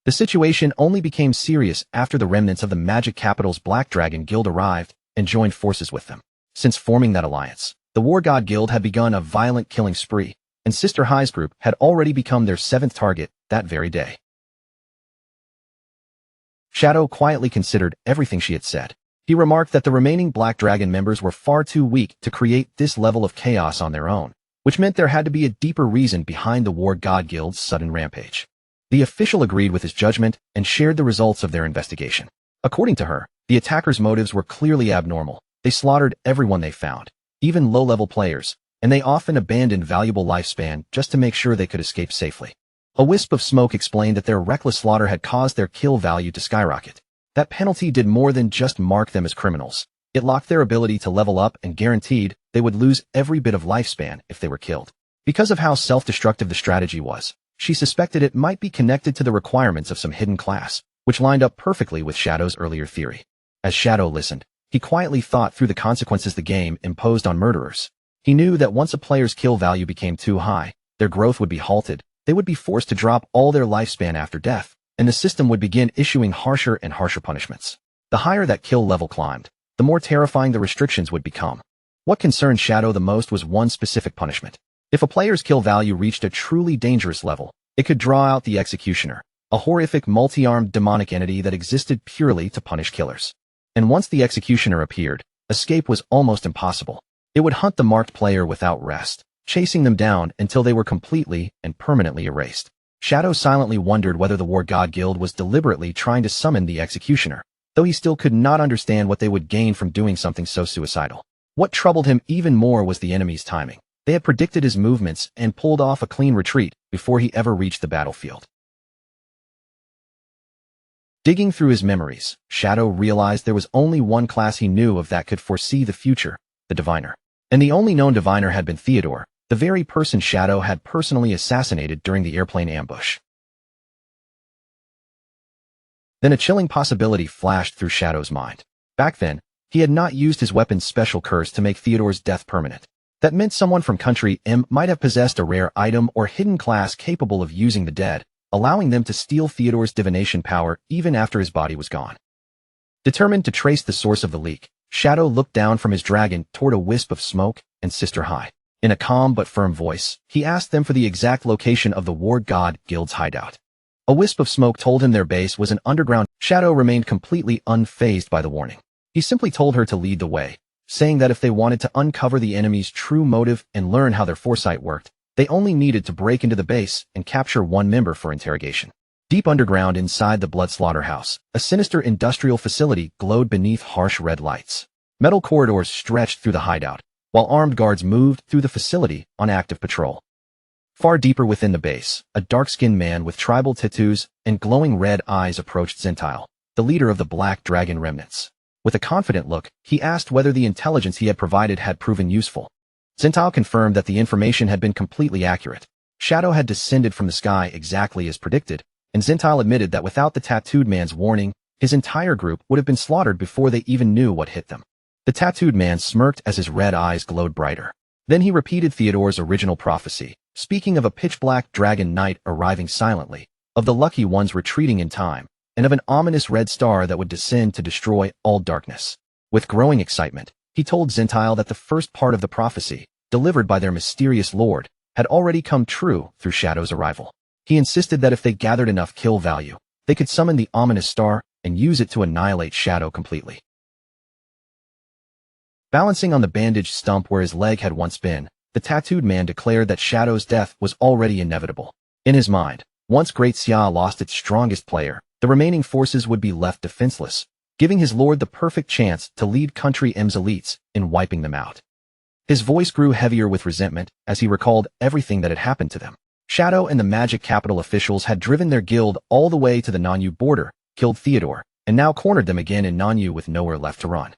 The situation only became serious after the remnants of the Magic Capital's Black Dragon Guild arrived and joined forces with them. Since forming that alliance, the War God Guild had begun a violent killing spree, and Sister Hai's group had already become their 7th target that very day. Shadow quietly considered everything she had said. He remarked that the remaining Black Dragon members were far too weak to create this level of chaos on their own, which meant there had to be a deeper reason behind the War God Guild's sudden rampage. The official agreed with his judgment and shared the results of their investigation. According to her, the attackers' motives were clearly abnormal. They slaughtered everyone they found, even low-level players, and they often abandoned valuable lifespan just to make sure they could escape safely. A wisp of smoke explained that their reckless slaughter had caused their kill value to skyrocket. That penalty did more than just mark them as criminals. It locked their ability to level up and guaranteed they would lose every bit of lifespan if they were killed. Because of how self-destructive the strategy was, she suspected it might be connected to the requirements of some hidden class, which lined up perfectly with Shadow's earlier theory. As Shadow listened, he quietly thought through the consequences the game imposed on murderers. He knew that once a player's kill value became too high, their growth would be halted, they would be forced to drop all their lifespan after death, and the system would begin issuing harsher and harsher punishments. The higher that kill level climbed, the more terrifying the restrictions would become. What concerned Shadow the most was one specific punishment. If a player's kill value reached a truly dangerous level, it could draw out the Executioner, a horrific multi-armed demonic entity that existed purely to punish killers. And once the Executioner appeared, Escape was almost impossible. It would hunt the marked player without rest, chasing them down until they were completely and permanently erased. Shadow silently wondered whether the War God Guild was deliberately trying to summon the executioner, though he still could not understand what they would gain from doing something so suicidal. What troubled him even more was the enemy's timing. They had predicted his movements and pulled off a clean retreat before he ever reached the battlefield. Digging through his memories, Shadow realized there was only one class he knew of that could foresee the future, the Diviner. And the only known Diviner had been Theodore, the very person Shadow had personally assassinated during the airplane ambush. Then a chilling possibility flashed through Shadow's mind. Back then, he had not used his weapon's special curse to make Theodore's death permanent. That meant someone from Country M might have possessed a rare item or hidden class capable of using the dead, allowing them to steal Theodore's divination power even after his body was gone. Determined to trace the source of the leak, Shadow looked down from his dragon toward a wisp of smoke and Sister High. In a calm but firm voice, he asked them for the exact location of the War God Guild's hideout. A wisp of smoke told him their base was an underground. Shadow remained completely unfazed by the warning. He simply told her to lead the way, saying that if they wanted to uncover the enemy's true motive and learn how their foresight worked, they only needed to break into the base and capture one member for interrogation. Deep underground inside the Blood Slaughterhouse, a sinister industrial facility glowed beneath harsh red lights. Metal corridors stretched through the hideout, while armed guards moved through the facility on active patrol. Far deeper within the base, a dark-skinned man with tribal tattoos and glowing red eyes approached Zentile, the leader of the Black Dragon remnants. With a confident look, he asked whether the intelligence he had provided had proven useful. Zentile confirmed that the information had been completely accurate. Shadow had descended from the sky exactly as predicted, and Zentile admitted that without the tattooed man's warning, his entire group would have been slaughtered before they even knew what hit them. The tattooed man smirked as his red eyes glowed brighter. Then he repeated Theodore's original prophecy, speaking of a pitch-black dragon knight arriving silently, of the lucky ones retreating in time, and of an ominous red star that would descend to destroy all darkness. With growing excitement, he told Zentile that the first part of the prophecy, delivered by their mysterious lord, had already come true through Shadow's arrival. He insisted that if they gathered enough kill value, they could summon the ominous star and use it to annihilate Shadow completely. Balancing on the bandaged stump where his leg had once been, the tattooed man declared that Shadow's death was already inevitable. In his mind, once Great Xia lost its strongest player, the remaining forces would be left defenseless, giving his lord the perfect chance to lead Country M's elites in wiping them out. His voice grew heavier with resentment as he recalled everything that had happened to them. Shadow and the Magic Capital officials had driven their guild all the way to the Nanyu border, killed Theodore, and now cornered them again in Nanyu with nowhere left to run.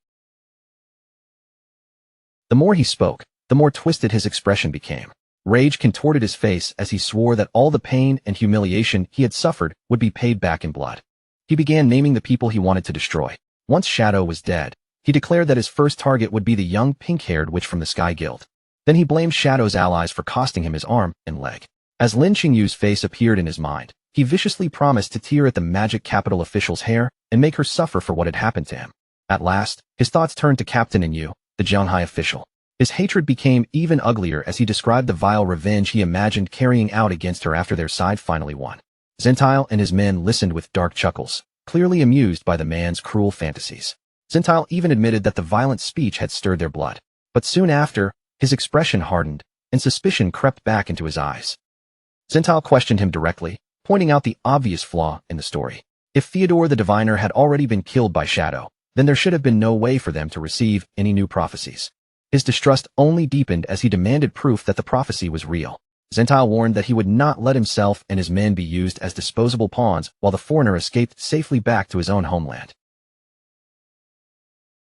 The more he spoke, the more twisted his expression became. Rage contorted his face as he swore that all the pain and humiliation he had suffered would be paid back in blood. He began naming the people he wanted to destroy. Once Shadow was dead, he declared that his first target would be the young pink-haired witch from the Sky Guild. Then he blamed Shadow's allies for costing him his arm and leg. As Lin Qingyu's face appeared in his mind, he viciously promised to tear at the Magic Capital official's hair and make her suffer for what had happened to him. At last, his thoughts turned to Captain Inyu, the Zhanghai official. His hatred became even uglier as he described the vile revenge he imagined carrying out against her after their side finally won. Zentile and his men listened with dark chuckles, clearly amused by the man's cruel fantasies. Zentile even admitted that the violent speech had stirred their blood. But soon after, his expression hardened, and suspicion crept back into his eyes. Zentile questioned him directly, pointing out the obvious flaw in the story. If Theodore the Diviner had already been killed by Shadow, then there should have been no way for them to receive any new prophecies. His distrust only deepened as he demanded proof that the prophecy was real. Zentile warned that he would not let himself and his men be used as disposable pawns while the foreigner escaped safely back to his own homeland.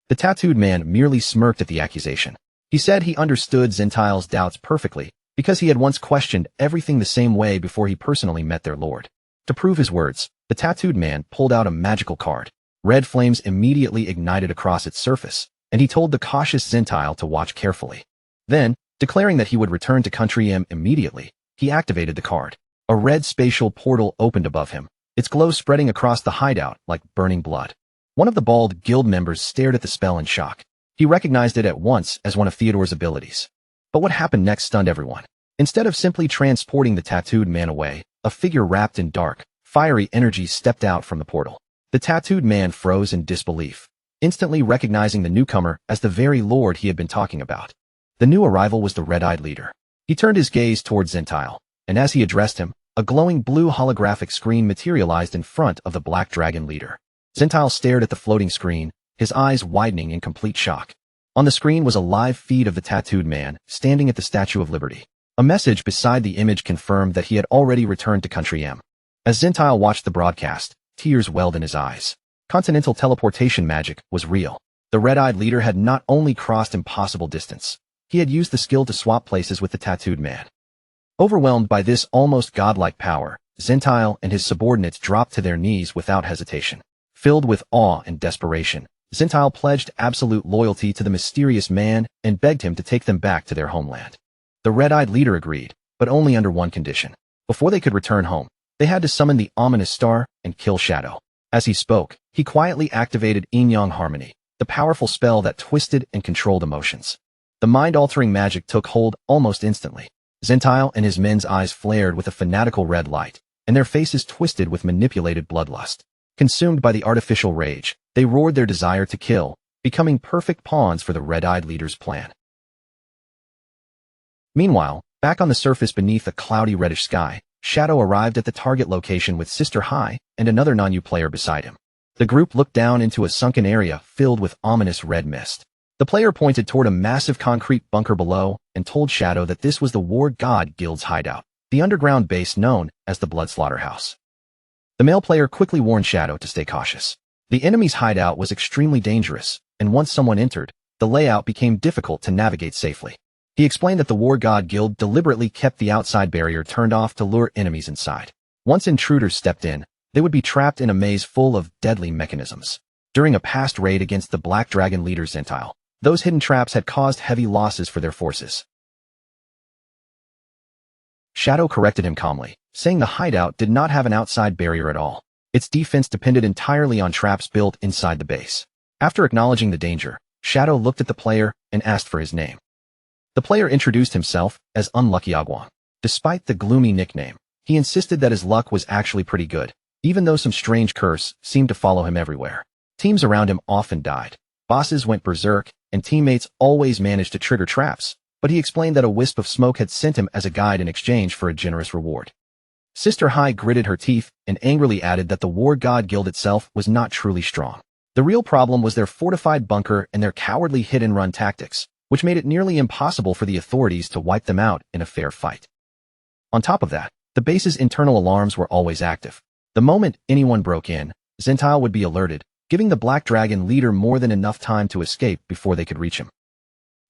The tattooed man merely smirked at the accusation. He said he understood Zentile's doubts perfectly because he had once questioned everything the same way before he personally met their lord. To prove his words, the tattooed man pulled out a magical card. Red flames immediately ignited across its surface, and he told the cautious Zentile to watch carefully. Then, declaring that he would return to Country M immediately, he activated the card. A red spatial portal opened above him, its glow spreading across the hideout like burning blood. One of the bald guild members stared at the spell in shock. He recognized it at once as one of Theodore's abilities. But what happened next stunned everyone. Instead of simply transporting the tattooed man away, a figure wrapped in dark, fiery energy stepped out from the portal. The tattooed man froze in disbelief. instantly recognizing the newcomer as the very lord he had been talking about. The new arrival was the red-eyed leader. He turned his gaze towards Zentile, and as he addressed him, a glowing blue holographic screen materialized in front of the Black Dragon leader. Zentile stared at the floating screen, his eyes widening in complete shock. On the screen was a live feed of the tattooed man, standing at the Statue of Liberty. A message beside the image confirmed that he had already returned to Country M. As Zentile watched the broadcast, tears welled in his eyes. Continental teleportation magic was real. The red-eyed leader had not only crossed impossible distance, he had used the skill to swap places with the tattooed man. Overwhelmed by this almost godlike power, Zentile and his subordinates dropped to their knees without hesitation. Filled with awe and desperation, Zentile pledged absolute loyalty to the mysterious man and begged him to take them back to their homeland. The red-eyed leader agreed, but only under one condition. Before they could return home, they had to summon the ominous star and kill Shadow. As he spoke, he quietly activated Yin-Yang Harmony, the powerful spell that twisted and controlled emotions. The mind-altering magic took hold almost instantly. Zentile and his men's eyes flared with a fanatical red light, and their faces twisted with manipulated bloodlust. Consumed by the artificial rage, they roared their desire to kill, becoming perfect pawns for the red-eyed leader's plan. Meanwhile, back on the surface beneath a cloudy reddish sky, Shadow arrived at the target location with Sister Hai and another non-U player beside him. The group looked down into a sunken area filled with ominous red mist. The player pointed toward a massive concrete bunker below and told Shadow that this was the War God Guild's hideout, the underground base known as the Blood Slaughterhouse. The male player quickly warned Shadow to stay cautious. The enemy's hideout was extremely dangerous, and once someone entered, the layout became difficult to navigate safely. He explained that the War God Guild deliberately kept the outside barrier turned off to lure enemies inside. Once intruders stepped in, they would be trapped in a maze full of deadly mechanisms. During a past raid against the Black Dragon leader Zentile, those hidden traps had caused heavy losses for their forces. Shadow corrected him calmly, saying the hideout did not have an outside barrier at all. Its defense depended entirely on traps built inside the base. After acknowledging the danger, Shadow looked at the player and asked for his name. The player introduced himself as Unlucky Agwang. Despite the gloomy nickname, he insisted that his luck was actually pretty good, even though some strange curse seemed to follow him everywhere. Teams around him often died. Bosses went berserk, and teammates always managed to trigger traps, but he explained that a wisp of smoke had sent him as a guide in exchange for a generous reward. Sister Hai gritted her teeth and angrily added that the War God Guild itself was not truly strong. The real problem was their fortified bunker and their cowardly hit-and-run tactics, which made it nearly impossible for the authorities to wipe them out in a fair fight. On top of that, the base's internal alarms were always active. The moment anyone broke in, Zentile would be alerted, giving the Black Dragon leader more than enough time to escape before they could reach him.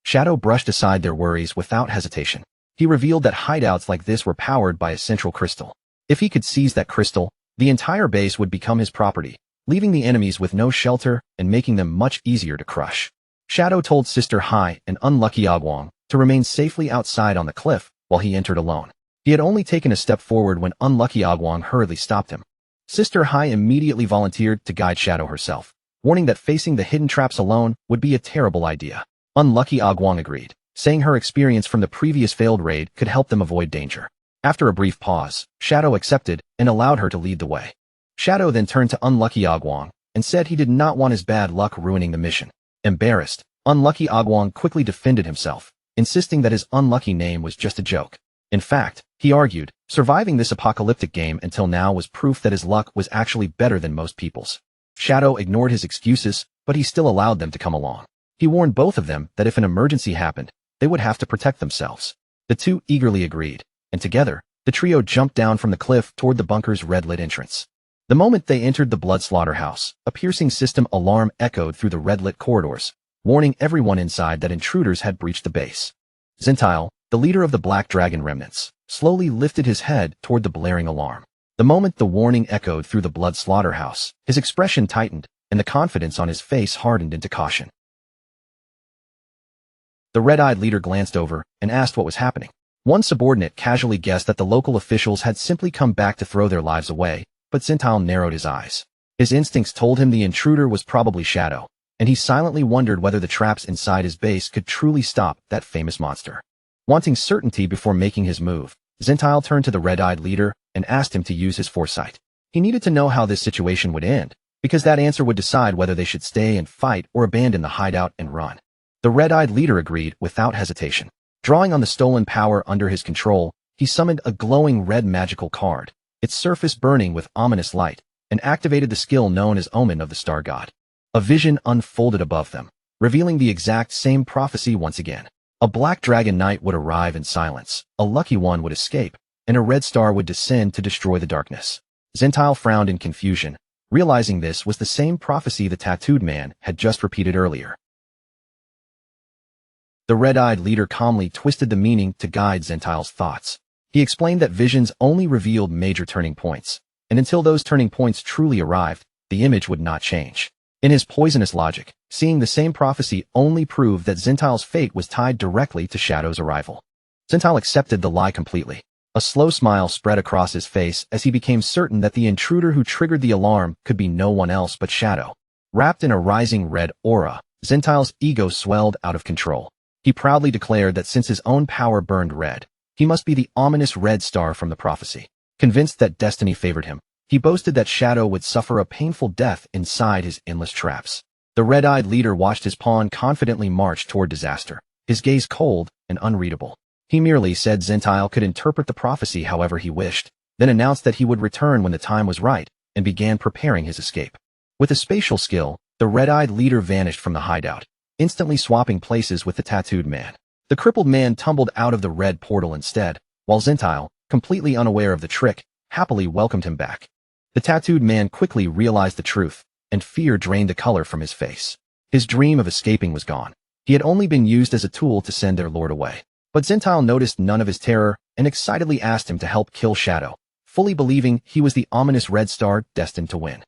Shadow brushed aside their worries without hesitation. He revealed that hideouts like this were powered by a central crystal. If he could seize that crystal, the entire base would become his property, leaving the enemies with no shelter and making them much easier to crush. Shadow told Sister Hai and Unlucky Agwang to remain safely outside on the cliff while he entered alone. He had only taken a step forward when Unlucky Agwang hurriedly stopped him. Sister Hai immediately volunteered to guide Shadow herself, warning that facing the hidden traps alone would be a terrible idea. Unlucky Agwang agreed, saying her experience from the previous failed raid could help them avoid danger. After a brief pause, Shadow accepted and allowed her to lead the way. Shadow then turned to Unlucky Agwang and said he did not want his bad luck ruining the mission. Embarrassed, Unlucky Agwang quickly defended himself, insisting that his unlucky name was just a joke. In fact, he argued, surviving this apocalyptic game until now was proof that his luck was actually better than most people's. Shadow ignored his excuses, but he still allowed them to come along. He warned both of them that if an emergency happened, they would have to protect themselves. The two eagerly agreed, and together, the trio jumped down from the cliff toward the bunker's red-lit entrance. The moment they entered the Blood Slaughterhouse, a piercing system alarm echoed through the red-lit corridors, warning everyone inside that intruders had breached the base. Zentile, the leader of the Black Dragon remnants, slowly lifted his head toward the blaring alarm. The moment the warning echoed through the Blood Slaughterhouse, his expression tightened, and the confidence on his face hardened into caution. The red-eyed leader glanced over and asked what was happening. One subordinate casually guessed that the local officials had simply come back to throw their lives away, but Zentile narrowed his eyes. His instincts told him the intruder was probably Shadow, and he silently wondered whether the traps inside his base could truly stop that famous monster. Wanting certainty before making his move, Zentile turned to the red-eyed leader and asked him to use his foresight. He needed to know how this situation would end, because that answer would decide whether they should stay and fight or abandon the hideout and run. The red-eyed leader agreed without hesitation. Drawing on the stolen power under his control, he summoned a glowing red magical card, its surface burning with ominous light, and activated the skill known as Omen of the Star God. A vision unfolded above them, revealing the exact same prophecy once again. A black dragon knight would arrive in silence, a lucky one would escape, and a red star would descend to destroy the darkness. Zentile frowned in confusion, realizing this was the same prophecy the tattooed man had just repeated earlier. The red-eyed leader calmly twisted the meaning to guide Zentile's thoughts. He explained that visions only revealed major turning points, and until those turning points truly arrived, the image would not change. In his poisonous logic, seeing the same prophecy only proved that Zentile's fate was tied directly to Shadow's arrival. Zentile accepted the lie completely. A slow smile spread across his face as he became certain that the intruder who triggered the alarm could be no one else but Shadow. Wrapped in a rising red aura, Zentile's ego swelled out of control. He proudly declared that since his own power burned red, he must be the ominous red star from the prophecy. Convinced that destiny favored him, he boasted that Shadow would suffer a painful death inside his endless traps. The red-eyed leader watched his pawn confidently march toward disaster, his gaze cold and unreadable. He merely said Zentile could interpret the prophecy however he wished, then announced that he would return when the time was right, and began preparing his escape. With a spatial skill, the red-eyed leader vanished from the hideout, instantly swapping places with the tattooed man. The crippled man tumbled out of the red portal instead, while Zentile, completely unaware of the trick, happily welcomed him back. The tattooed man quickly realized the truth, and fear drained the color from his face. His dream of escaping was gone. He had only been used as a tool to send their lord away. But Zentile noticed none of his terror and excitedly asked him to help kill Shadow, fully believing he was the ominous red star destined to win.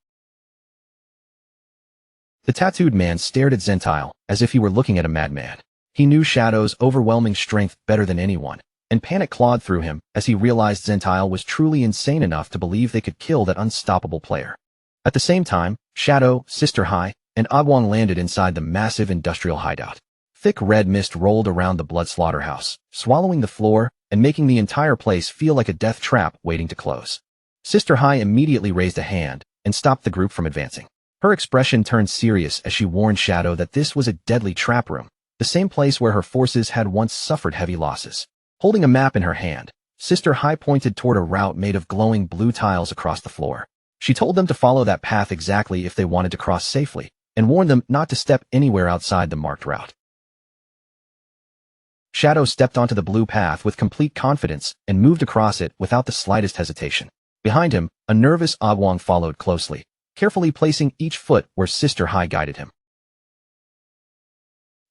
The tattooed man stared at Zentile as if he were looking at a madman. He knew Shadow's overwhelming strength better than anyone, and panic clawed through him as he realized Zentile was truly insane enough to believe they could kill that unstoppable player. At the same time, Shadow, Sister Hai, and Agwong landed inside the massive industrial hideout. Thick red mist rolled around the blood slaughterhouse, swallowing the floor and making the entire place feel like a death trap waiting to close. Sister Hai immediately raised a hand and stopped the group from advancing. Her expression turned serious as she warned Shadow that this was a deadly trap room, the same place where her forces had once suffered heavy losses. Holding a map in her hand, Sister Hai pointed toward a route made of glowing blue tiles across the floor. She told them to follow that path exactly if they wanted to cross safely, and warned them not to step anywhere outside the marked route. Shadow stepped onto the blue path with complete confidence and moved across it without the slightest hesitation. Behind him, a nervous Agwong followed closely, carefully placing each foot where Sister Hai guided him.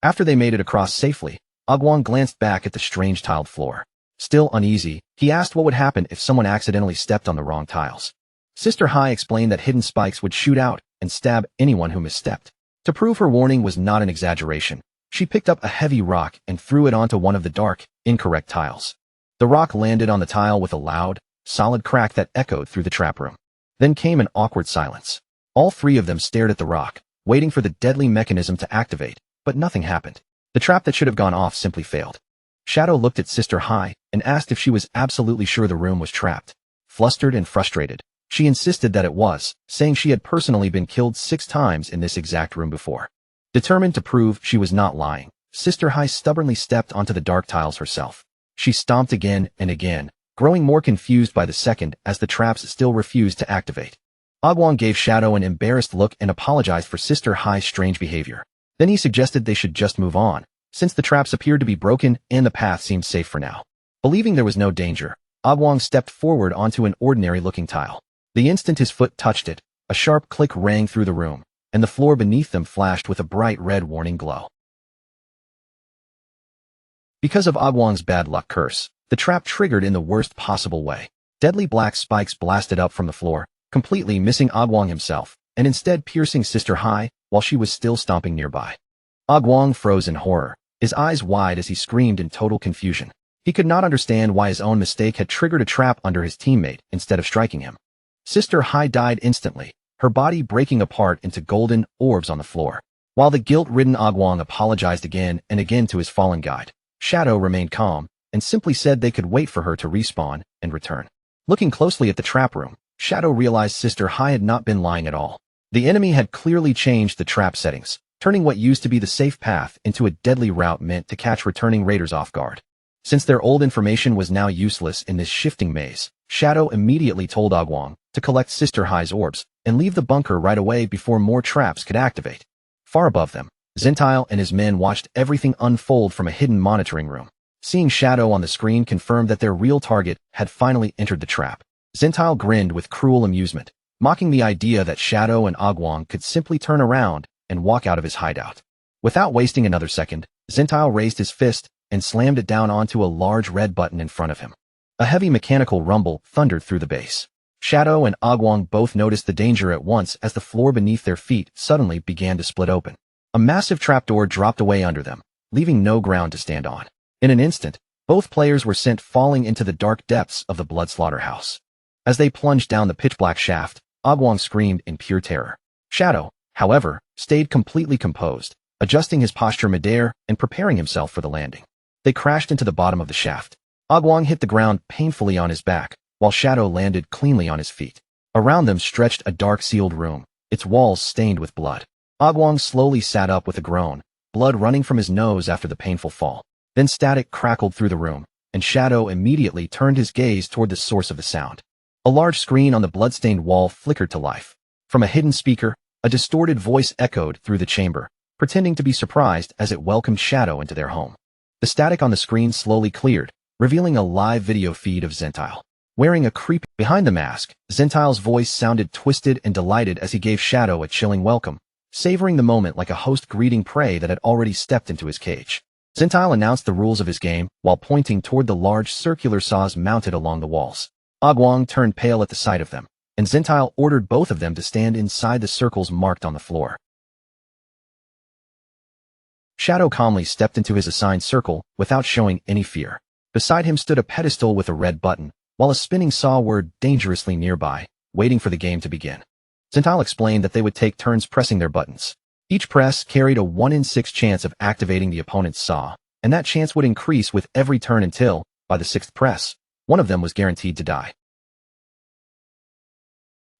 After they made it across safely, Agwong glanced back at the strange tiled floor. Still uneasy, he asked what would happen if someone accidentally stepped on the wrong tiles. Sister Hai explained that hidden spikes would shoot out and stab anyone who misstepped. To prove her warning was not an exaggeration, she picked up a heavy rock and threw it onto one of the dark, incorrect tiles. The rock landed on the tile with a loud, solid crack that echoed through the trap room. Then came an awkward silence. All three of them stared at the rock, waiting for the deadly mechanism to activate, but nothing happened. The trap that should have gone off simply failed. Shadow looked at Sister Hai and asked if she was absolutely sure the room was trapped. Flustered and frustrated, she insisted that it was, saying she had personally been killed 6 times in this exact room before. Determined to prove she was not lying, Sister Hai stubbornly stepped onto the dark tiles herself. She stomped again and again, growing more confused by the second as the traps still refused to activate. Agwong gave Shadow an embarrassed look and apologized for Sister Hai's strange behavior. Then he suggested they should just move on, since the traps appeared to be broken and the path seemed safe for now. Believing there was no danger, Agwong stepped forward onto an ordinary-looking tile. The instant his foot touched it, a sharp click rang through the room, and the floor beneath them flashed with a bright red warning glow. Because of Agwong's bad luck curse, the trap triggered in the worst possible way. Deadly black spikes blasted up from the floor, completely missing Agwong himself, and instead piercing Sister Hai while she was still stomping nearby. Agwong froze in horror, his eyes wide as he screamed in total confusion. He could not understand why his own mistake had triggered a trap under his teammate instead of striking him. Sister Hai died instantly, her body breaking apart into golden orbs on the floor. While the guilt-ridden Agwong apologized again and again to his fallen guide, Shadow remained calm and simply said they could wait for her to respawn and return. Looking closely at the trap room, Shadow realized Sister Hai had not been lying at all. The enemy had clearly changed the trap settings, turning what used to be the safe path into a deadly route meant to catch returning raiders off guard. Since their old information was now useless in this shifting maze, Shadow immediately told Agwong to collect Sister Hai's orbs and leave the bunker right away before more traps could activate. Far above them, Zentile and his men watched everything unfold from a hidden monitoring room. Seeing Shadow on the screen confirmed that their real target had finally entered the trap. Zentile grinned with cruel amusement, mocking the idea that Shadow and Agwong could simply turn around and walk out of his hideout. Without wasting another second, Zentile raised his fist and slammed it down onto a large red button in front of him. A heavy mechanical rumble thundered through the base. Shadow and Agwong both noticed the danger at once as the floor beneath their feet suddenly began to split open. A massive trapdoor dropped away under them, leaving no ground to stand on. In an instant, both players were sent falling into the dark depths of the blood slaughterhouse. As they plunged down the pitch-black shaft, Agwong screamed in pure terror. Shadow, however, stayed completely composed, adjusting his posture midair and preparing himself for the landing. They crashed into the bottom of the shaft. Agwong hit the ground painfully on his back, while Shadow landed cleanly on his feet. Around them stretched a dark sealed room, its walls stained with blood. Agwong slowly sat up with a groan, blood running from his nose after the painful fall. Then static crackled through the room, and Shadow immediately turned his gaze toward the source of the sound. A large screen on the bloodstained wall flickered to life. From a hidden speaker, a distorted voice echoed through the chamber, pretending to be surprised as it welcomed Shadow into their home. The static on the screen slowly cleared, revealing a live video feed of Zentile. Wearing a creepy behind the mask, Zentile's voice sounded twisted and delighted as he gave Shadow a chilling welcome, savoring the moment like a host greeting prey that had already stepped into his cage. Zentile announced the rules of his game while pointing toward the large circular saws mounted along the walls. Agwong turned pale at the sight of them, and Zentile ordered both of them to stand inside the circles marked on the floor. Shadow calmly stepped into his assigned circle without showing any fear. Beside him stood a pedestal with a red button, while a spinning saw whirred dangerously nearby, waiting for the game to begin. Zentile explained that they would take turns pressing their buttons. Each press carried a 1 in 6 chance of activating the opponent's saw, and that chance would increase with every turn until, by the 6th press, one of them was guaranteed to die.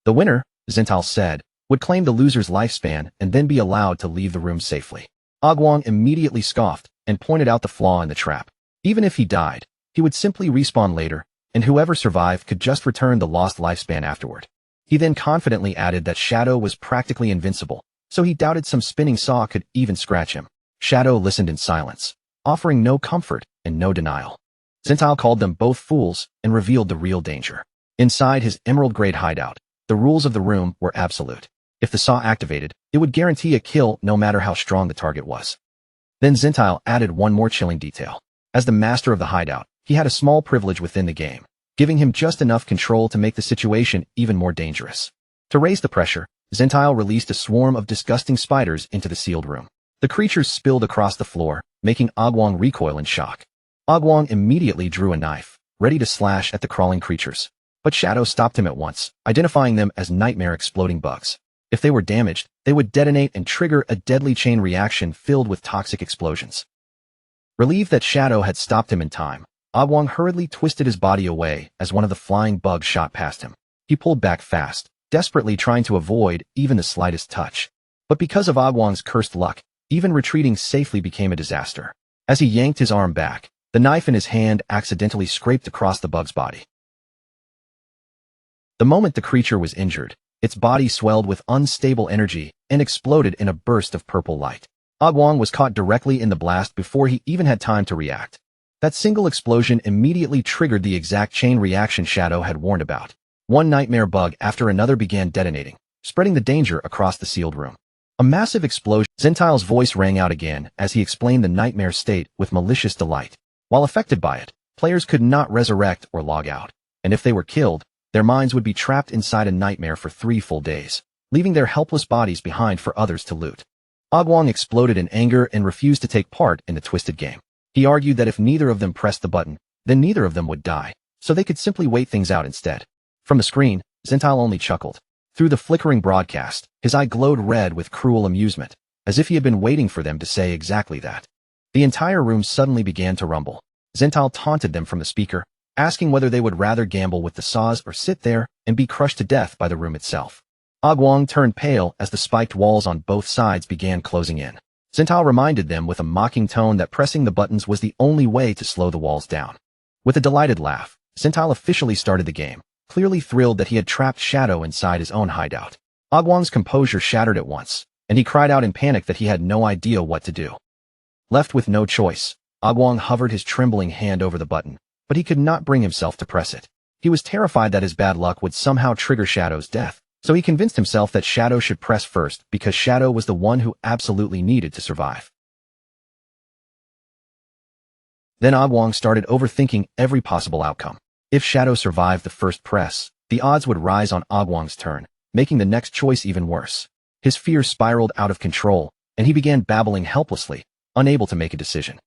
The winner, Zentile said, would claim the loser's lifespan and then be allowed to leave the room safely. Agwong immediately scoffed and pointed out the flaw in the trap. Even if he died, he would simply respawn later, and whoever survived could just return the lost lifespan afterward. He then confidently added that Shadow was practically invincible, so he doubted some spinning saw could even scratch him. Shadow listened in silence, offering no comfort and no denial. Zentile called them both fools and revealed the real danger. Inside his emerald-grade hideout, the rules of the room were absolute. If the saw activated, it would guarantee a kill no matter how strong the target was. Then Zentile added one more chilling detail. As the master of the hideout, he had a small privilege within the game, giving him just enough control to make the situation even more dangerous. To raise the pressure, Zentile released a swarm of disgusting spiders into the sealed room. The creatures spilled across the floor, making Agwong recoil in shock. Agwong immediately drew a knife, ready to slash at the crawling creatures. But Shadow stopped him at once, identifying them as nightmare exploding bugs. If they were damaged, they would detonate and trigger a deadly chain reaction filled with toxic explosions. Relieved that Shadow had stopped him in time, Agwong hurriedly twisted his body away as one of the flying bugs shot past him. He pulled back fast, desperately trying to avoid even the slightest touch. But because of Agwong's cursed luck, even retreating safely became a disaster. As he yanked his arm back, the knife in his hand accidentally scraped across the bug's body. The moment the creature was injured, its body swelled with unstable energy and exploded in a burst of purple light. Agwong was caught directly in the blast before he even had time to react. That single explosion immediately triggered the exact chain reaction Shadow had warned about. One nightmare bug after another began detonating, spreading the danger across the sealed room. A massive explosion. Zentile's voice rang out again as he explained the nightmare state with malicious delight. While affected by it, players could not resurrect or log out, and if they were killed, their minds would be trapped inside a nightmare for 3 full days, leaving their helpless bodies behind for others to loot. Agwong exploded in anger and refused to take part in the twisted game. He argued that if neither of them pressed the button, then neither of them would die, so they could simply wait things out instead. From the screen, Zentile only chuckled. Through the flickering broadcast, his eye glowed red with cruel amusement, as if he had been waiting for them to say exactly that. The entire room suddenly began to rumble. Zentile taunted them from the speaker, asking whether they would rather gamble with the saws or sit there and be crushed to death by the room itself. Agwang turned pale as the spiked walls on both sides began closing in. Zintal reminded them with a mocking tone that pressing the buttons was the only way to slow the walls down. With a delighted laugh, Zintal officially started the game, clearly thrilled that he had trapped Shadow inside his own hideout. Agwang's composure shattered at once, and he cried out in panic that he had no idea what to do. Left with no choice, Agwang hovered his trembling hand over the button, but he could not bring himself to press it. He was terrified that his bad luck would somehow trigger Shadow's death, so he convinced himself that Shadow should press first because Shadow was the one who absolutely needed to survive. Then Agwang started overthinking every possible outcome. If Shadow survived the first press, the odds would rise on Agwang's turn, making the next choice even worse. His fear spiraled out of control, and he began babbling helplessly, unable to make a decision.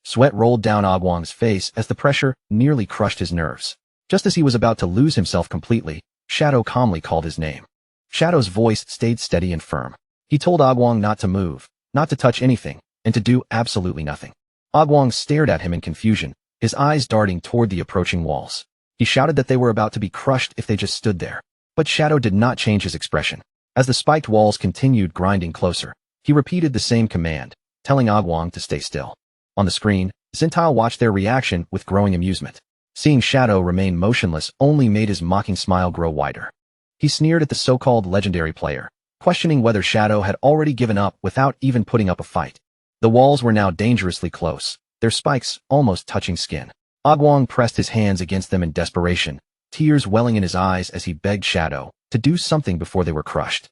Sweat rolled down Agwang's face as the pressure nearly crushed his nerves. Just as he was about to lose himself completely, Shadow calmly called his name. Shadow's voice stayed steady and firm. He told Agwang not to move, not to touch anything, and to do absolutely nothing. Agwang stared at him in confusion, his eyes darting toward the approaching walls. He shouted that they were about to be crushed if they just stood there. But Shadow did not change his expression. As the spiked walls continued grinding closer, he repeated the same command, telling Agwang to stay still. On the screen, Zintal watched their reaction with growing amusement. Seeing Shadow remain motionless only made his mocking smile grow wider. He sneered at the so-called legendary player, questioning whether Shadow had already given up without even putting up a fight. The walls were now dangerously close, their spikes almost touching skin. Agwang pressed his hands against them in desperation, tears welling in his eyes as he begged Shadow to do something before they were crushed.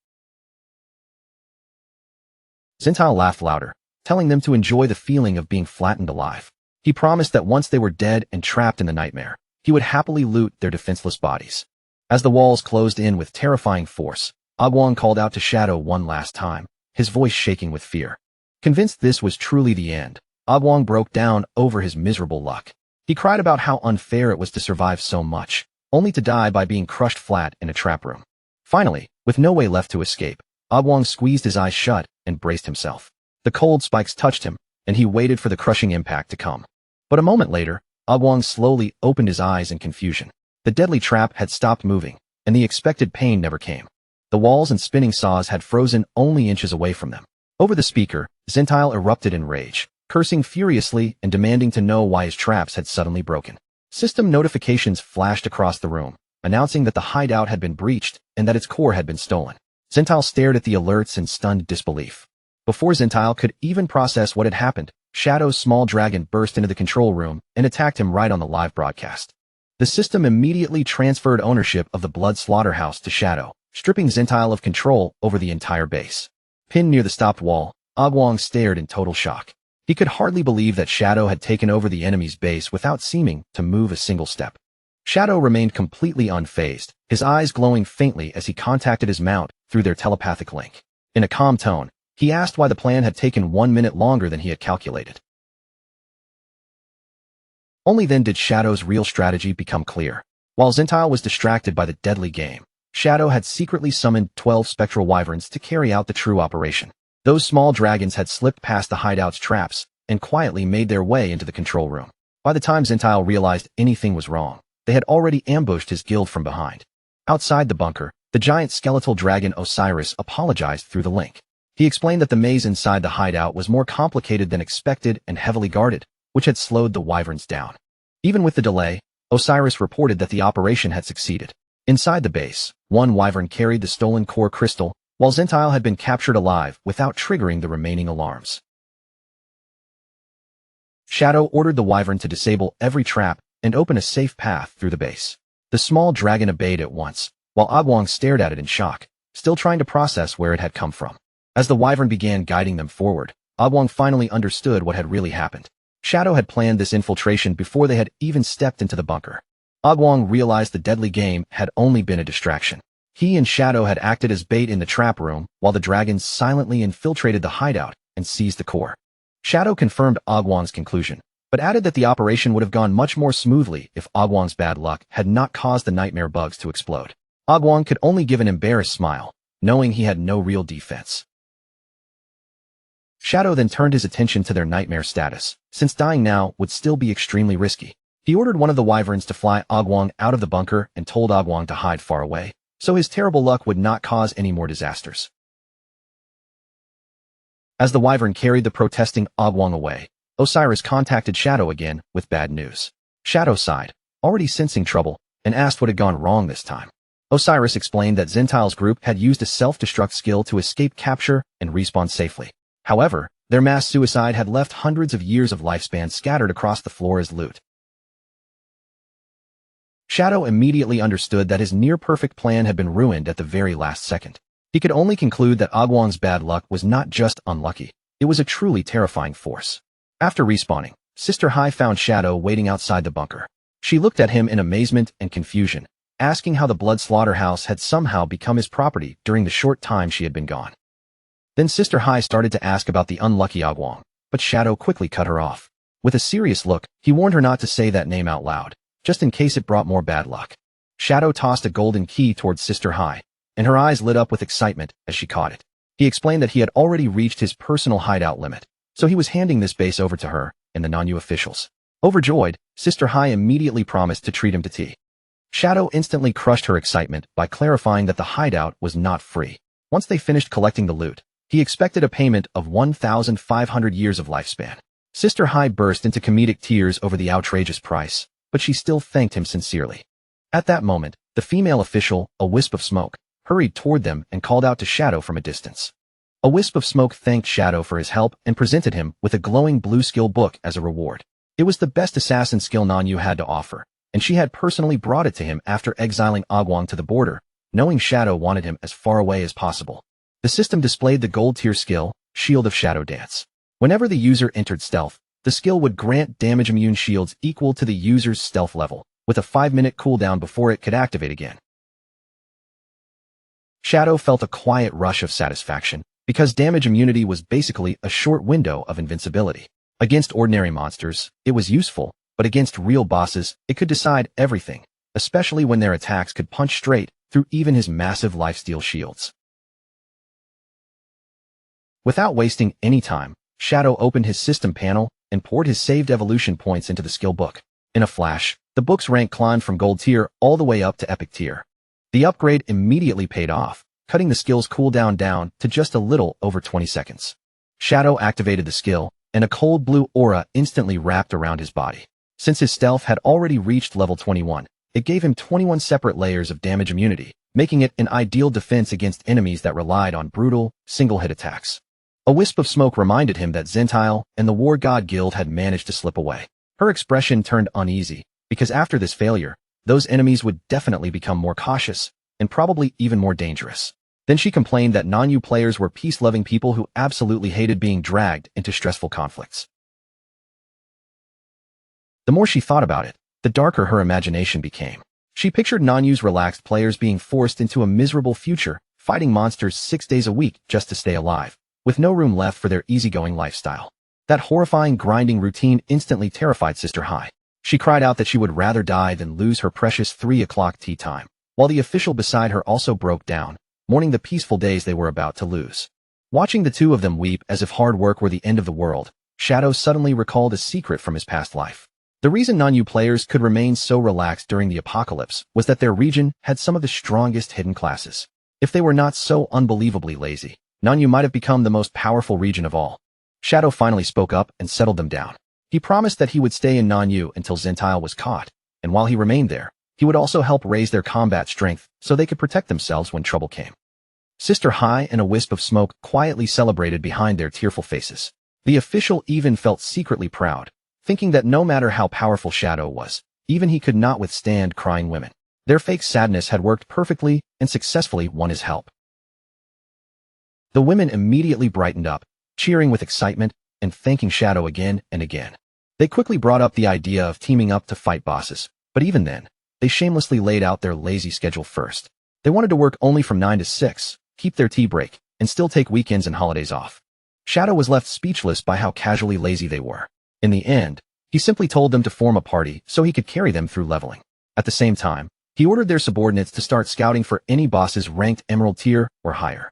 Zintal laughed louder, telling them to enjoy the feeling of being flattened alive. He promised that once they were dead and trapped in the nightmare, he would happily loot their defenseless bodies. As the walls closed in with terrifying force, Agwang called out to Shadow one last time, his voice shaking with fear. Convinced this was truly the end, Agwang broke down over his miserable luck. He cried about how unfair it was to survive so much, only to die by being crushed flat in a trap room. Finally, with no way left to escape, Agwang squeezed his eyes shut and braced himself. The cold spikes touched him, and he waited for the crushing impact to come. But a moment later, Agwang slowly opened his eyes in confusion. The deadly trap had stopped moving, and the expected pain never came. The walls and spinning saws had frozen only inches away from them. Over the speaker, Zintal erupted in rage, cursing furiously and demanding to know why his traps had suddenly broken. System notifications flashed across the room, announcing that the hideout had been breached and that its core had been stolen. Zintal stared at the alerts in stunned disbelief. Before Zintal could even process what had happened, Shadow's small dragon burst into the control room and attacked him right on the live broadcast. The system immediately transferred ownership of the Blood Slaughterhouse to Shadow, stripping Zintal of control over the entire base. Pinned near the stopped wall, Agwang stared in total shock. He could hardly believe that Shadow had taken over the enemy's base without seeming to move a single step. Shadow remained completely unfazed, his eyes glowing faintly as he contacted his mount through their telepathic link. In a calm tone, he asked why the plan had taken 1 minute longer than he had calculated. Only then did Shadow's real strategy become clear. While Zintal was distracted by the deadly game, Shadow had secretly summoned 12 spectral wyverns to carry out the true operation. Those small dragons had slipped past the hideout's traps and quietly made their way into the control room. By the time Zintal realized anything was wrong, they had already ambushed his guild from behind. Outside the bunker, the giant skeletal dragon Osiris apologized through the link. He explained that the maze inside the hideout was more complicated than expected and heavily guarded, which had slowed the wyverns down. Even with the delay, Osiris reported that the operation had succeeded. Inside the base, one wyvern carried the stolen core crystal, while Zintal had been captured alive without triggering the remaining alarms. Shadow ordered the wyvern to disable every trap and open a safe path through the base. The small dragon obeyed at once, while Agwang stared at it in shock, still trying to process where it had come from. As the wyvern began guiding them forward, Agwang finally understood what had really happened. Shadow had planned this infiltration before they had even stepped into the bunker. Agwang realized the deadly game had only been a distraction. He and Shadow had acted as bait in the trap room, while the dragons silently infiltrated the hideout and seized the core. Shadow confirmed Agwang's conclusion, but added that the operation would have gone much more smoothly if Agwang's bad luck had not caused the nightmare bugs to explode. Agwang could only give an embarrassed smile, knowing he had no real defense. Shadow then turned his attention to their nightmare status, since dying now would still be extremely risky. He ordered one of the wyverns to fly Agwang out of the bunker and told Agwang to hide far away. so his terrible luck would not cause any more disasters. As the wyvern carried the protesting Agwong away, Osiris contacted Shadow again with bad news. Shadow sighed, already sensing trouble, and asked what had gone wrong this time. Osiris explained that Zentile's group had used a self-destruct skill to escape capture and respawn safely. However, their mass suicide had left hundreds of years of lifespan scattered across the floor as loot. Shadow immediately understood that his near-perfect plan had been ruined at the very last second. He could only conclude that Agwong's bad luck was not just unlucky, it was a truly terrifying force. After respawning, Sister Hai found Shadow waiting outside the bunker. She looked at him in amazement and confusion, asking how the blood slaughterhouse had somehow become his property during the short time she had been gone. Then Sister Hai started to ask about the unlucky Agwong, but Shadow quickly cut her off. With a serious look, he warned her not to say that name out loud, just in case it brought more bad luck. Shadow tossed a golden key towards Sister Hai, and her eyes lit up with excitement as she caught it. He explained that he had already reached his personal hideout limit, so he was handing this base over to her and the Nanyu officials. Overjoyed, Sister Hai immediately promised to treat him to tea. Shadow instantly crushed her excitement by clarifying that the hideout was not free. Once they finished collecting the loot, he expected a payment of 1,500 years of lifespan. Sister Hai burst into comedic tears over the outrageous price, but she still thanked him sincerely. At that moment, the female official, a wisp of smoke, hurried toward them and called out to Shadow from a distance. A wisp of smoke thanked Shadow for his help and presented him with a glowing blue skill book as a reward. It was the best assassin skill Nanyu had to offer, and she had personally brought it to him after exiling Agwong to the border, knowing Shadow wanted him as far away as possible. The system displayed the gold tier skill, Shield of Shadow Dance. Whenever the user entered stealth, the skill would grant damage immune shields equal to the user's stealth level, with a 5-minute cooldown before it could activate again. Shadow felt a quiet rush of satisfaction, because damage immunity was basically a short window of invincibility. Against ordinary monsters, it was useful, but against real bosses, it could decide everything, especially when their attacks could punch straight through even his massive lifesteal shields. Without wasting any time, Shadow opened his system panel and poured his saved evolution points into the skill book. In a flash, the book's rank climbed from gold tier all the way up to epic tier. The upgrade immediately paid off, cutting the skill's cooldown down to just a little over 20 seconds. Shadow activated the skill, and a cold blue aura instantly wrapped around his body. Since his stealth had already reached level 21, it gave him 21 separate layers of damage immunity, making it an ideal defense against enemies that relied on brutal, single-hit attacks. A wisp of smoke reminded him that Zentile and the War God Guild had managed to slip away. Her expression turned uneasy, because after this failure, those enemies would definitely become more cautious, and probably even more dangerous. Then she complained that Nanyu players were peace-loving people who absolutely hated being dragged into stressful conflicts. The more she thought about it, the darker her imagination became. She pictured Nanyu's relaxed players being forced into a miserable future, fighting monsters 6 days a week just to stay alive, with no room left for their easygoing lifestyle. That horrifying grinding routine instantly terrified Sister Hai. She cried out that she would rather die than lose her precious 3 o'clock tea time, while the official beside her also broke down, mourning the peaceful days they were about to lose. Watching the two of them weep as if hard work were the end of the world, Shadow suddenly recalled a secret from his past life. The reason Nanyu players could remain so relaxed during the apocalypse was that their region had some of the strongest hidden classes. If they were not so unbelievably lazy, Nanyu might have become the most powerful region of all. Shadow finally spoke up and settled them down. He promised that he would stay in Nanyu until Zentile was caught, and while he remained there, he would also help raise their combat strength so they could protect themselves when trouble came. Sister Hai and a wisp of smoke quietly celebrated behind their tearful faces. The official even felt secretly proud, thinking that no matter how powerful Shadow was, even he could not withstand crying women. Their fake sadness had worked perfectly and successfully won his help. The women immediately brightened up, cheering with excitement and thanking Shadow again and again. They quickly brought up the idea of teaming up to fight bosses, but even then, they shamelessly laid out their lazy schedule first. They wanted to work only from 9 to 6, keep their tea break, and still take weekends and holidays off. Shadow was left speechless by how casually lazy they were. In the end, he simply told them to form a party so he could carry them through leveling. At the same time, he ordered their subordinates to start scouting for any bosses ranked Emerald tier or higher.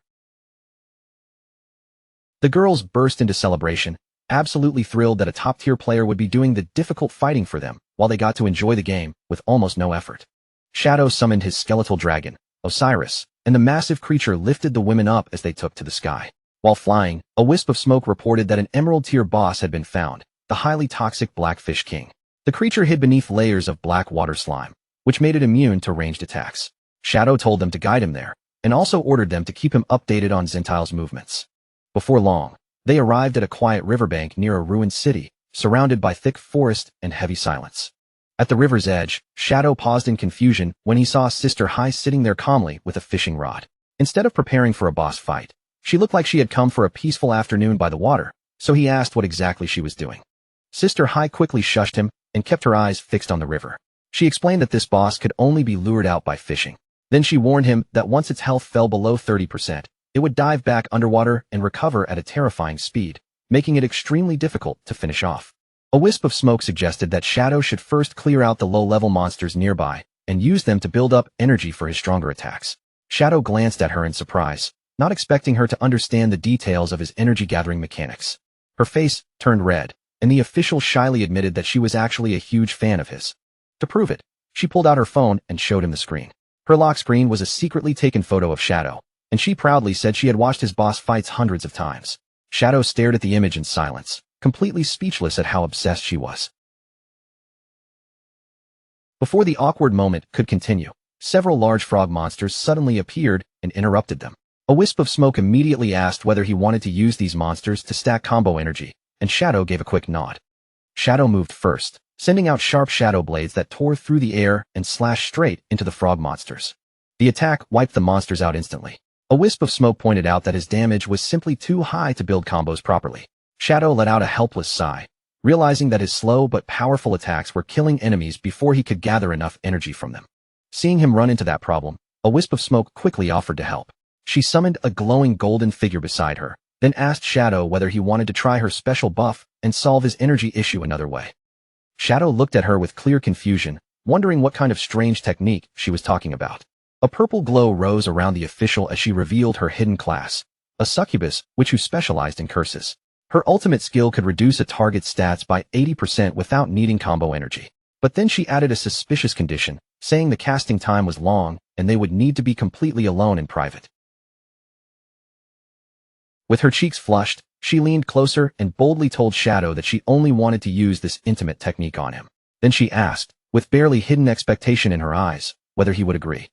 The girls burst into celebration, absolutely thrilled that a top-tier player would be doing the difficult fighting for them while they got to enjoy the game with almost no effort. Shadow summoned his skeletal dragon, Osiris, and the massive creature lifted the women up as they took to the sky. While flying, a wisp of smoke reported that an emerald-tier boss had been found, the highly toxic Blackfish King. The creature hid beneath layers of black water slime, which made it immune to ranged attacks. Shadow told them to guide him there, and also ordered them to keep him updated on Zintile's movements. Before long, they arrived at a quiet riverbank near a ruined city, surrounded by thick forest and heavy silence. At the river's edge, Shadow paused in confusion when he saw Sister Hai sitting there calmly with a fishing rod. Instead of preparing for a boss fight, she looked like she had come for a peaceful afternoon by the water, so he asked what exactly she was doing. Sister Hai quickly shushed him and kept her eyes fixed on the river. She explained that this boss could only be lured out by fishing. Then she warned him that once its health fell below 30%, it would dive back underwater and recover at a terrifying speed, making it extremely difficult to finish off. A wisp of smoke suggested that Shadow should first clear out the low-level monsters nearby and use them to build up energy for his stronger attacks. Shadow glanced at her in surprise, not expecting her to understand the details of his energy-gathering mechanics. Her face turned red, and the official shyly admitted that she was actually a huge fan of his. To prove it, she pulled out her phone and showed him the screen. Her lock screen was a secretly taken photo of Shadow, and she proudly said she had watched his boss fights hundreds of times. Shadow stared at the image in silence, completely speechless at how obsessed she was. Before the awkward moment could continue, several large frog monsters suddenly appeared and interrupted them. A wisp of smoke immediately asked whether he wanted to use these monsters to stack combo energy, and Shadow gave a quick nod. Shadow moved first, sending out sharp shadow blades that tore through the air and slashed straight into the frog monsters. The attack wiped the monsters out instantly. A wisp of smoke pointed out that his damage was simply too high to build combos properly. Shadow let out a helpless sigh, realizing that his slow but powerful attacks were killing enemies before he could gather enough energy from them. Seeing him run into that problem, a wisp of smoke quickly offered to help. She summoned a glowing golden figure beside her, then asked Shadow whether he wanted to try her special buff and solve his energy issue another way. Shadow looked at her with clear confusion, wondering what kind of strange technique she was talking about. A purple glow rose around the official as she revealed her hidden class, a succubus who specialized in curses. Her ultimate skill could reduce a target's stats by 80% without needing combo energy. But then she added a suspicious condition, saying the casting time was long and they would need to be completely alone in private. With her cheeks flushed, she leaned closer and boldly told Shadow that she only wanted to use this intimate technique on him. Then she asked, with barely hidden expectation in her eyes, whether he would agree.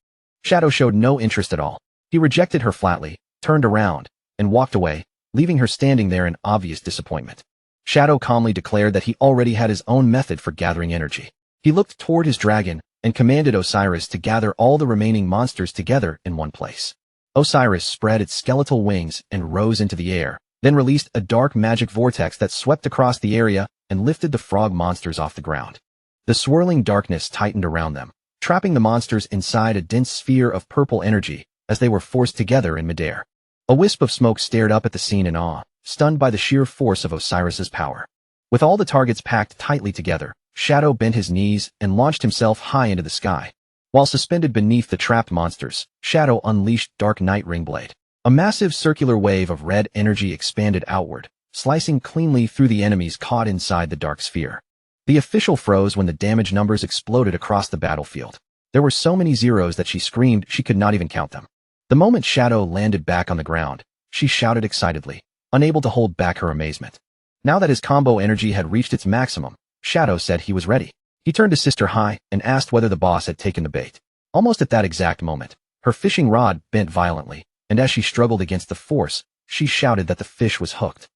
Shadow showed no interest at all. He rejected her flatly, turned around, and walked away, leaving her standing there in obvious disappointment. Shadow calmly declared that he already had his own method for gathering energy. He looked toward his dragon and commanded Osiris to gather all the remaining monsters together in one place. Osiris spread its skeletal wings and rose into the air, then released a dark magic vortex that swept across the area and lifted the frog monsters off the ground. The swirling darkness tightened around them, trapping the monsters inside a dense sphere of purple energy as they were forced together in midair. A wisp of smoke stared up at the scene in awe, stunned by the sheer force of Osiris's power. With all the targets packed tightly together, Shadow bent his knees and launched himself high into the sky. While suspended beneath the trapped monsters, Shadow unleashed Dark Night Ringblade. A massive circular wave of red energy expanded outward, slicing cleanly through the enemies caught inside the dark sphere. The official froze when the damage numbers exploded across the battlefield. There were so many zeros that she screamed she could not even count them. The moment Shadow landed back on the ground, she shouted excitedly, unable to hold back her amazement. Now that his combo energy had reached its maximum, Shadow said he was ready. He turned to Sister Hai and asked whether the boss had taken the bait. Almost at that exact moment, her fishing rod bent violently, and as she struggled against the force, she shouted that the fish was hooked.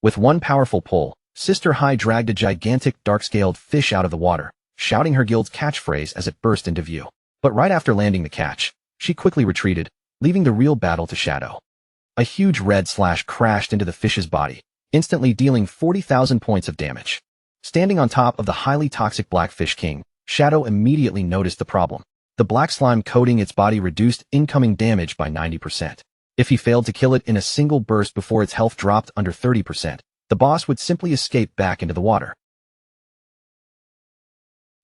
With one powerful pull, Sister Hai dragged a gigantic dark-scaled fish out of the water, shouting her guild's catchphrase as it burst into view. But right after landing the catch, she quickly retreated, leaving the real battle to Shadow. A huge red slash crashed into the fish's body, instantly dealing 40,000 points of damage. Standing on top of the highly toxic Blackfish King, Shadow immediately noticed the problem. The black slime coating its body reduced incoming damage by 90%. If he failed to kill it in a single burst before its health dropped under 30%, the boss would simply escape back into the water.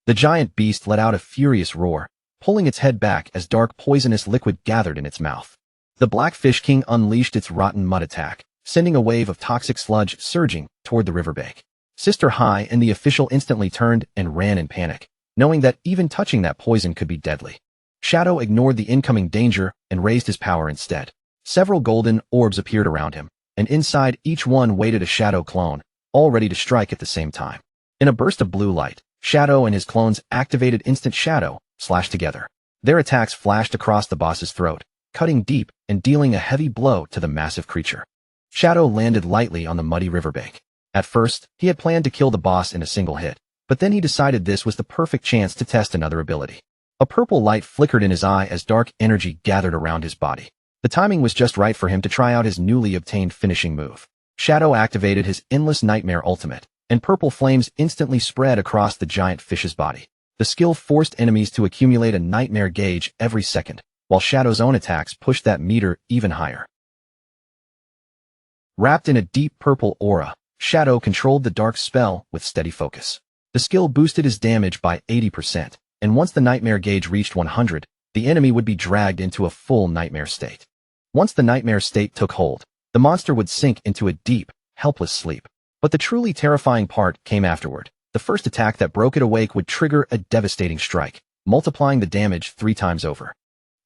The giant beast let out a furious roar, pulling its head back as dark poisonous liquid gathered in its mouth. The Blackfish King unleashed its rotten mud attack, sending a wave of toxic sludge surging toward the riverbank. Sister Hai and the official instantly turned and ran in panic, knowing that even touching that poison could be deadly. Shadow ignored the incoming danger and raised his power instead. Several golden orbs appeared around him, and inside each one waited a Shadow clone, all ready to strike at the same time. In a burst of blue light, Shadow and his clones activated Instant Shadow, slashed together. Their attacks flashed across the boss's throat, cutting deep and dealing a heavy blow to the massive creature. Shadow landed lightly on the muddy riverbank. At first, he had planned to kill the boss in a single hit, but then he decided this was the perfect chance to test another ability. A purple light flickered in his eye as dark energy gathered around his body. The timing was just right for him to try out his newly obtained finishing move. Shadow activated his Endless Nightmare ultimate, and purple flames instantly spread across the giant fish's body. The skill forced enemies to accumulate a nightmare gauge every second, while Shadow's own attacks pushed that meter even higher. Wrapped in a deep purple aura, Shadow controlled the dark spell with steady focus. The skill boosted his damage by 80%, and once the nightmare gauge reached 100, the enemy would be dragged into a full nightmare state. Once the nightmare state took hold, the monster would sink into a deep, helpless sleep. But the truly terrifying part came afterward. The first attack that broke it awake would trigger a devastating strike, multiplying the damage 3 times over.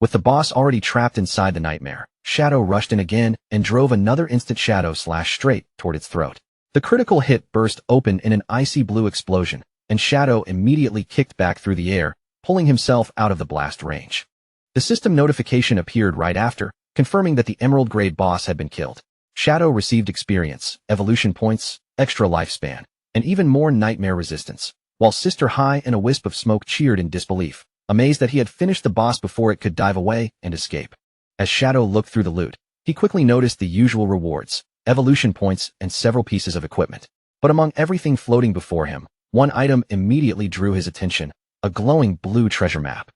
With the boss already trapped inside the nightmare, Shadow rushed in again and drove another Instant Shadow slash straight toward its throat. The critical hit burst open in an icy blue explosion, and Shadow immediately kicked back through the air, pulling himself out of the blast range. The system notification appeared right after, confirming that the Emerald-grade boss had been killed. Shadow received experience, evolution points, extra lifespan, and even more nightmare resistance, while Sister High and a wisp of smoke cheered in disbelief, amazed that he had finished the boss before it could dive away and escape. As Shadow looked through the loot, he quickly noticed the usual rewards, evolution points, and several pieces of equipment. But among everything floating before him, one item immediately drew his attention, a glowing blue treasure map.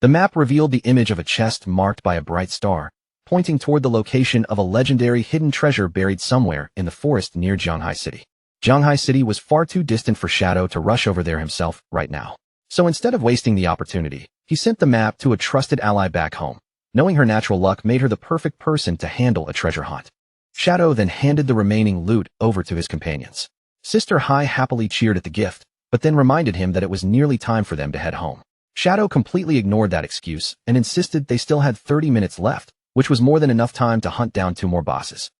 The map revealed the image of a chest marked by a bright star, pointing toward the location of a legendary hidden treasure buried somewhere in the forest near Zhanghai City. Zhanghai City was far too distant for Shadow to rush over there himself right now. So instead of wasting the opportunity, he sent the map to a trusted ally back home, knowing her natural luck made her the perfect person to handle a treasure hunt. Shadow then handed the remaining loot over to his companions. Sister High happily cheered at the gift, but then reminded him that it was nearly time for them to head home. Shadow completely ignored that excuse and insisted they still had 30 minutes left, which was more than enough time to hunt down 2 more bosses.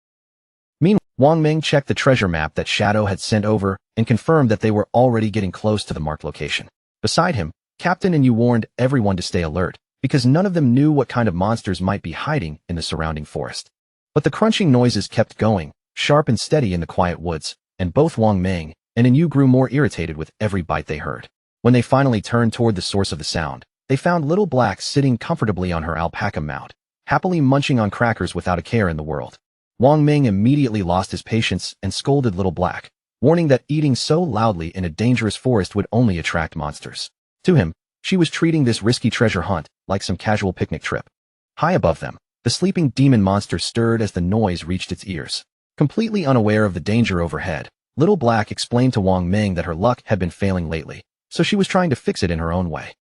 Meanwhile, Wang Ming checked the treasure map that Shadow had sent over and confirmed that they were already getting close to the marked location. Beside him, Captain and Yu warned everyone to stay alert, because none of them knew what kind of monsters might be hiding in the surrounding forest. But the crunching noises kept going, sharp and steady in the quiet woods, and both Wang Ming and Yu grew more irritated with every bite they heard. When they finally turned toward the source of the sound, they found Little Black sitting comfortably on her alpaca mount, happily munching on crackers without a care in the world. Wang Ming immediately lost his patience and scolded Little Black, warning that eating so loudly in a dangerous forest would only attract monsters. To him, she was treating this risky treasure hunt like some casual picnic trip. High above them, the sleeping demon monster stirred as the noise reached its ears. Completely unaware of the danger overhead, Little Black explained to Wang Ming that her luck had been failing lately, so she was trying to fix it in her own way.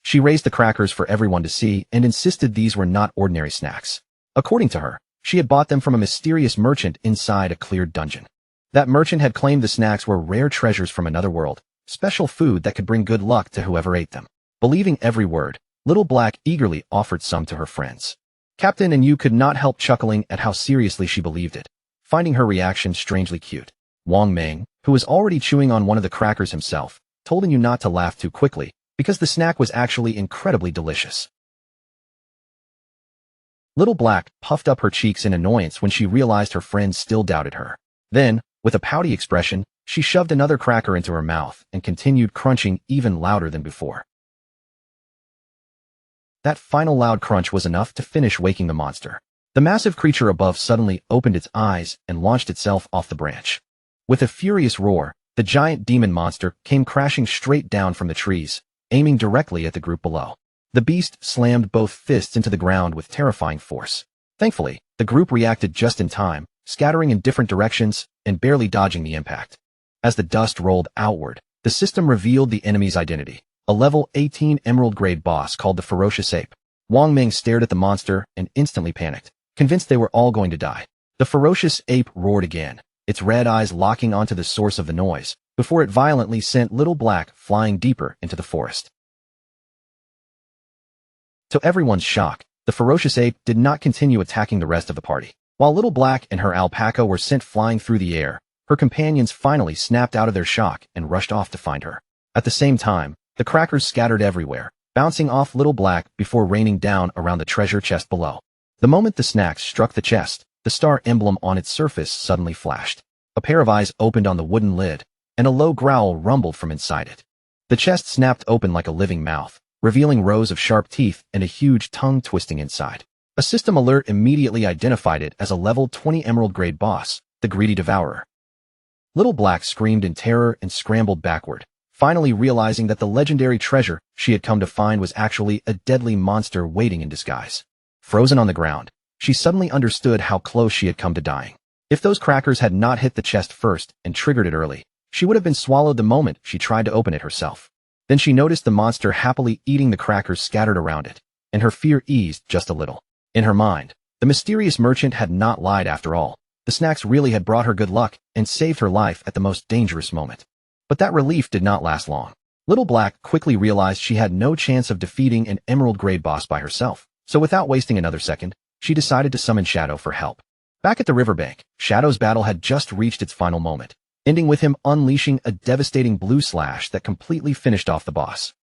She raised the crackers for everyone to see and insisted these were not ordinary snacks. According to her, she had bought them from a mysterious merchant inside a cleared dungeon. That merchant had claimed the snacks were rare treasures from another world, special food that could bring good luck to whoever ate them. Believing every word, Little Black eagerly offered some to her friends. Captain and Yu could not help chuckling at how seriously she believed it, finding her reaction strangely cute. Wang Ming, who was already chewing on one of the crackers himself, told Yu not to laugh too quickly, because the snack was actually incredibly delicious. Little Black puffed up her cheeks in annoyance when she realized her friends still doubted her. Then, with a pouty expression, she shoved another cracker into her mouth and continued crunching even louder than before. That final loud crunch was enough to finish waking the monster. The massive creature above suddenly opened its eyes and launched itself off the branch. With a furious roar, the giant demon monster came crashing straight down from the trees, aiming directly at the group below. The beast slammed both fists into the ground with terrifying force. Thankfully, the group reacted just in time, scattering in different directions and barely dodging the impact. As the dust rolled outward, the system revealed the enemy's identity, a level 18 emerald-grade boss called the Ferocious Ape. Wang Ming stared at the monster and instantly panicked, convinced they were all going to die. The Ferocious Ape roared again, its red eyes locking onto the source of the noise, before it violently sent Little Black flying deeper into the forest. To everyone's shock, the ferocious ape did not continue attacking the rest of the party. While Little Black and her alpaca were sent flying through the air, her companions finally snapped out of their shock and rushed off to find her. At the same time, the crackers scattered everywhere, bouncing off Little Black before raining down around the treasure chest below. The moment the snacks struck the chest, the star emblem on its surface suddenly flashed. A pair of eyes opened on the wooden lid, and a low growl rumbled from inside it. The chest snapped open like a living mouth, revealing rows of sharp teeth and a huge tongue twisting inside. A system alert immediately identified it as a level 20 emerald-grade boss, the Greedy Devourer. Little Black screamed in terror and scrambled backward, finally realizing that the legendary treasure she had come to find was actually a deadly monster waiting in disguise. Frozen on the ground, she suddenly understood how close she had come to dying. If those crackers had not hit the chest first and triggered it early, she would have been swallowed the moment she tried to open it herself. Then she noticed the monster happily eating the crackers scattered around it, and her fear eased just a little. In her mind, the mysterious merchant had not lied after all. The snacks really had brought her good luck and saved her life at the most dangerous moment. But that relief did not last long. Little Black quickly realized she had no chance of defeating an emerald-grade boss by herself, so without wasting another second, she decided to summon Shadow for help. Back at the riverbank, Shadow's battle had just reached its final moment, ending with him unleashing a devastating blue slash that completely finished off the boss.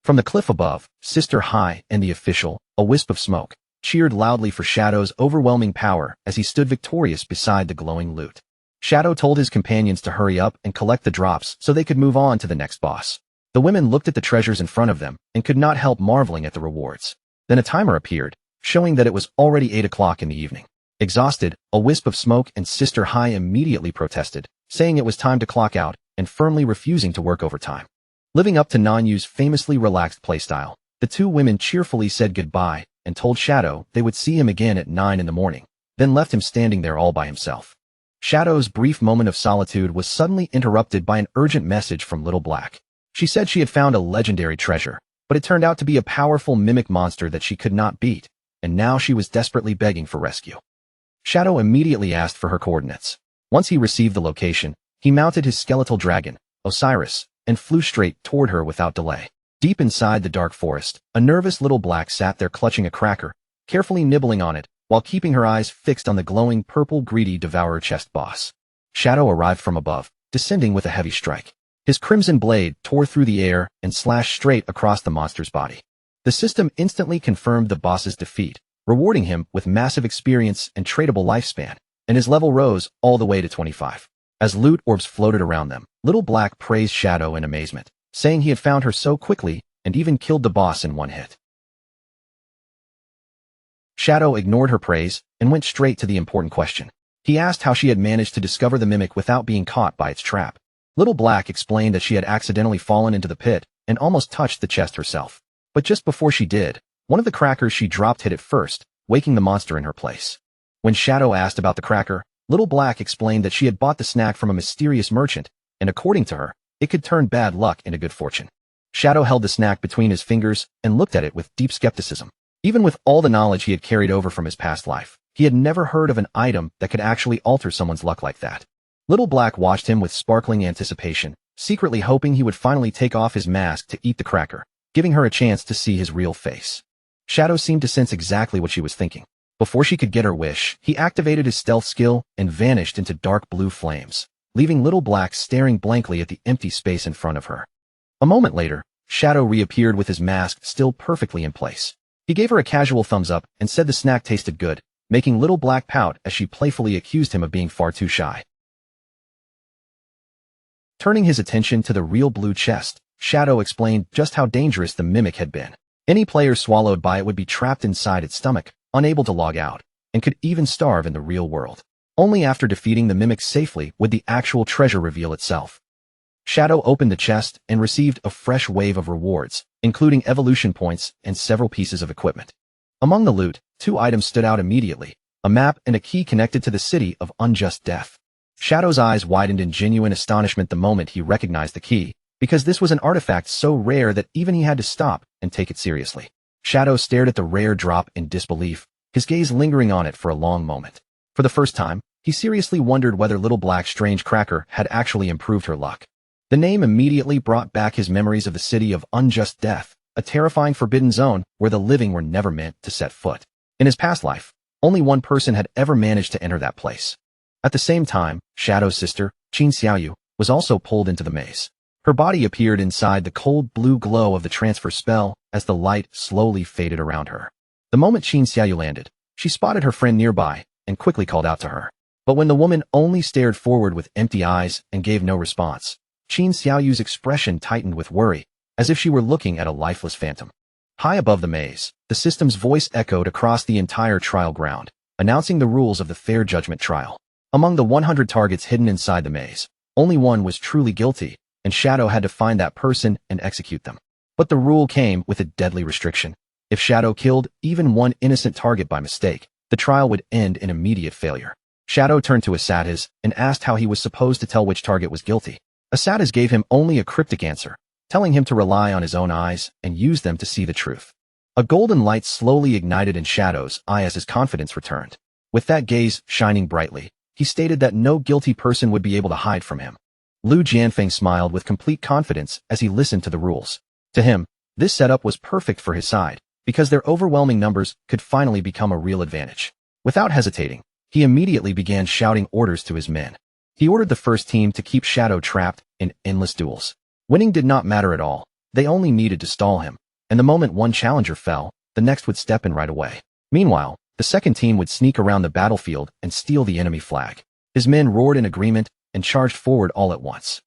From the cliff above, Sister High and the official, a wisp of smoke, cheered loudly for Shadow's overwhelming power as he stood victorious beside the glowing loot. Shadow told his companions to hurry up and collect the drops so they could move on to the next boss. The women looked at the treasures in front of them and could not help marveling at the rewards. Then a timer appeared, showing that it was already 8 o'clock in the evening. Exhausted, a wisp of smoke and Sister High immediately protested, saying it was time to clock out and firmly refusing to work overtime. Living up to Nanyu's famously relaxed playstyle, the two women cheerfully said goodbye and told Shadow they would see him again at 9 in the morning, then left him standing there all by himself. Shadow's brief moment of solitude was suddenly interrupted by an urgent message from Little Black. She said she had found a legendary treasure, but it turned out to be a powerful mimic monster that she could not beat, and now she was desperately begging for rescue. Shadow immediately asked for her coordinates. Once he received the location, he mounted his skeletal dragon, Osiris, and flew straight toward her without delay. Deep inside the dark forest, a nervous Little Black sat there clutching a cracker, carefully nibbling on it, while keeping her eyes fixed on the glowing purple Greedy Devourer chest boss. Shadow arrived from above, descending with a heavy strike. His crimson blade tore through the air and slashed straight across the monster's body. The system instantly confirmed the boss's defeat, rewarding him with massive experience and tradable lifespan, and his level rose all the way to 25. As loot orbs floated around them, Little Black praised Shadow in amazement, saying he had found her so quickly and even killed the boss in one hit. Shadow ignored her praise and went straight to the important question. He asked how she had managed to discover the mimic without being caught by its trap. Little Black explained that she had accidentally fallen into the pit and almost touched the chest herself. But just before she did, one of the crackers she dropped hit it first, waking the monster in her place. When Shadow asked about the cracker, Little Black explained that she had bought the snack from a mysterious merchant, and according to her, it could turn bad luck into good fortune. Shadow held the snack between his fingers and looked at it with deep skepticism. Even with all the knowledge he had carried over from his past life, he had never heard of an item that could actually alter someone's luck like that. Little Black watched him with sparkling anticipation, secretly hoping he would finally take off his mask to eat the cracker, giving her a chance to see his real face. Shadow seemed to sense exactly what she was thinking. Before she could get her wish, he activated his stealth skill and vanished into dark blue flames, leaving Little Black staring blankly at the empty space in front of her. A moment later, Shadow reappeared with his mask still perfectly in place. He gave her a casual thumbs up and said the snack tasted good, making Little Black pout as she playfully accused him of being far too shy. Turning his attention to the real blue chest, Shadow explained just how dangerous the mimic had been. Any player swallowed by it would be trapped inside its stomach, unable to log out, and could even starve in the real world. Only after defeating the mimic safely would the actual treasure reveal itself. Shadow opened the chest and received a fresh wave of rewards, including evolution points and several pieces of equipment. Among the loot, 2 items stood out immediately, a map and a key connected to the city of unjust death. Shadow's eyes widened in genuine astonishment the moment he recognized the key, because this was an artifact so rare that even he had to stop and take it seriously. Shadow stared at the rare drop in disbelief, his gaze lingering on it for a long moment. For the first time, he seriously wondered whether Little Black's strange cracker had actually improved her luck. The name immediately brought back his memories of the city of unjust death, a terrifying forbidden zone where the living were never meant to set foot. In his past life, only one person had ever managed to enter that place. At the same time, Shadow's sister, Qin Xiaoyu, was also pulled into the maze. Her body appeared inside the cold blue glow of the transfer spell as the light slowly faded around her. The moment Qin Xiaoyu landed, she spotted her friend nearby and quickly called out to her. But when the woman only stared forward with empty eyes and gave no response, Qin Xiaoyu's expression tightened with worry, as if she were looking at a lifeless phantom. High above the maze, the system's voice echoed across the entire trial ground, announcing the rules of the fair judgment trial. Among the 100 targets hidden inside the maze, only one was truly guilty, and Shadow had to find that person and execute them. But the rule came with a deadly restriction. If Shadow killed even one innocent target by mistake, the trial would end in immediate failure. Shadow turned to Asatiz and asked how he was supposed to tell which target was guilty. Asatiz gave him only a cryptic answer, telling him to rely on his own eyes and use them to see the truth. A golden light slowly ignited in Shadow's eye as his confidence returned. With that gaze shining brightly, he stated that no guilty person would be able to hide from him. Lu Jianfeng smiled with complete confidence as he listened to the rules. To him, this setup was perfect for his side, because their overwhelming numbers could finally become a real advantage. Without hesitating, he immediately began shouting orders to his men. He ordered the first team to keep Shadow trapped in endless duels. Winning did not matter at all, they only needed to stall him, and the moment one challenger fell, the next would step in right away. Meanwhile, the second team would sneak around the battlefield and steal the enemy flag. His men roared in agreement and charged forward all at once.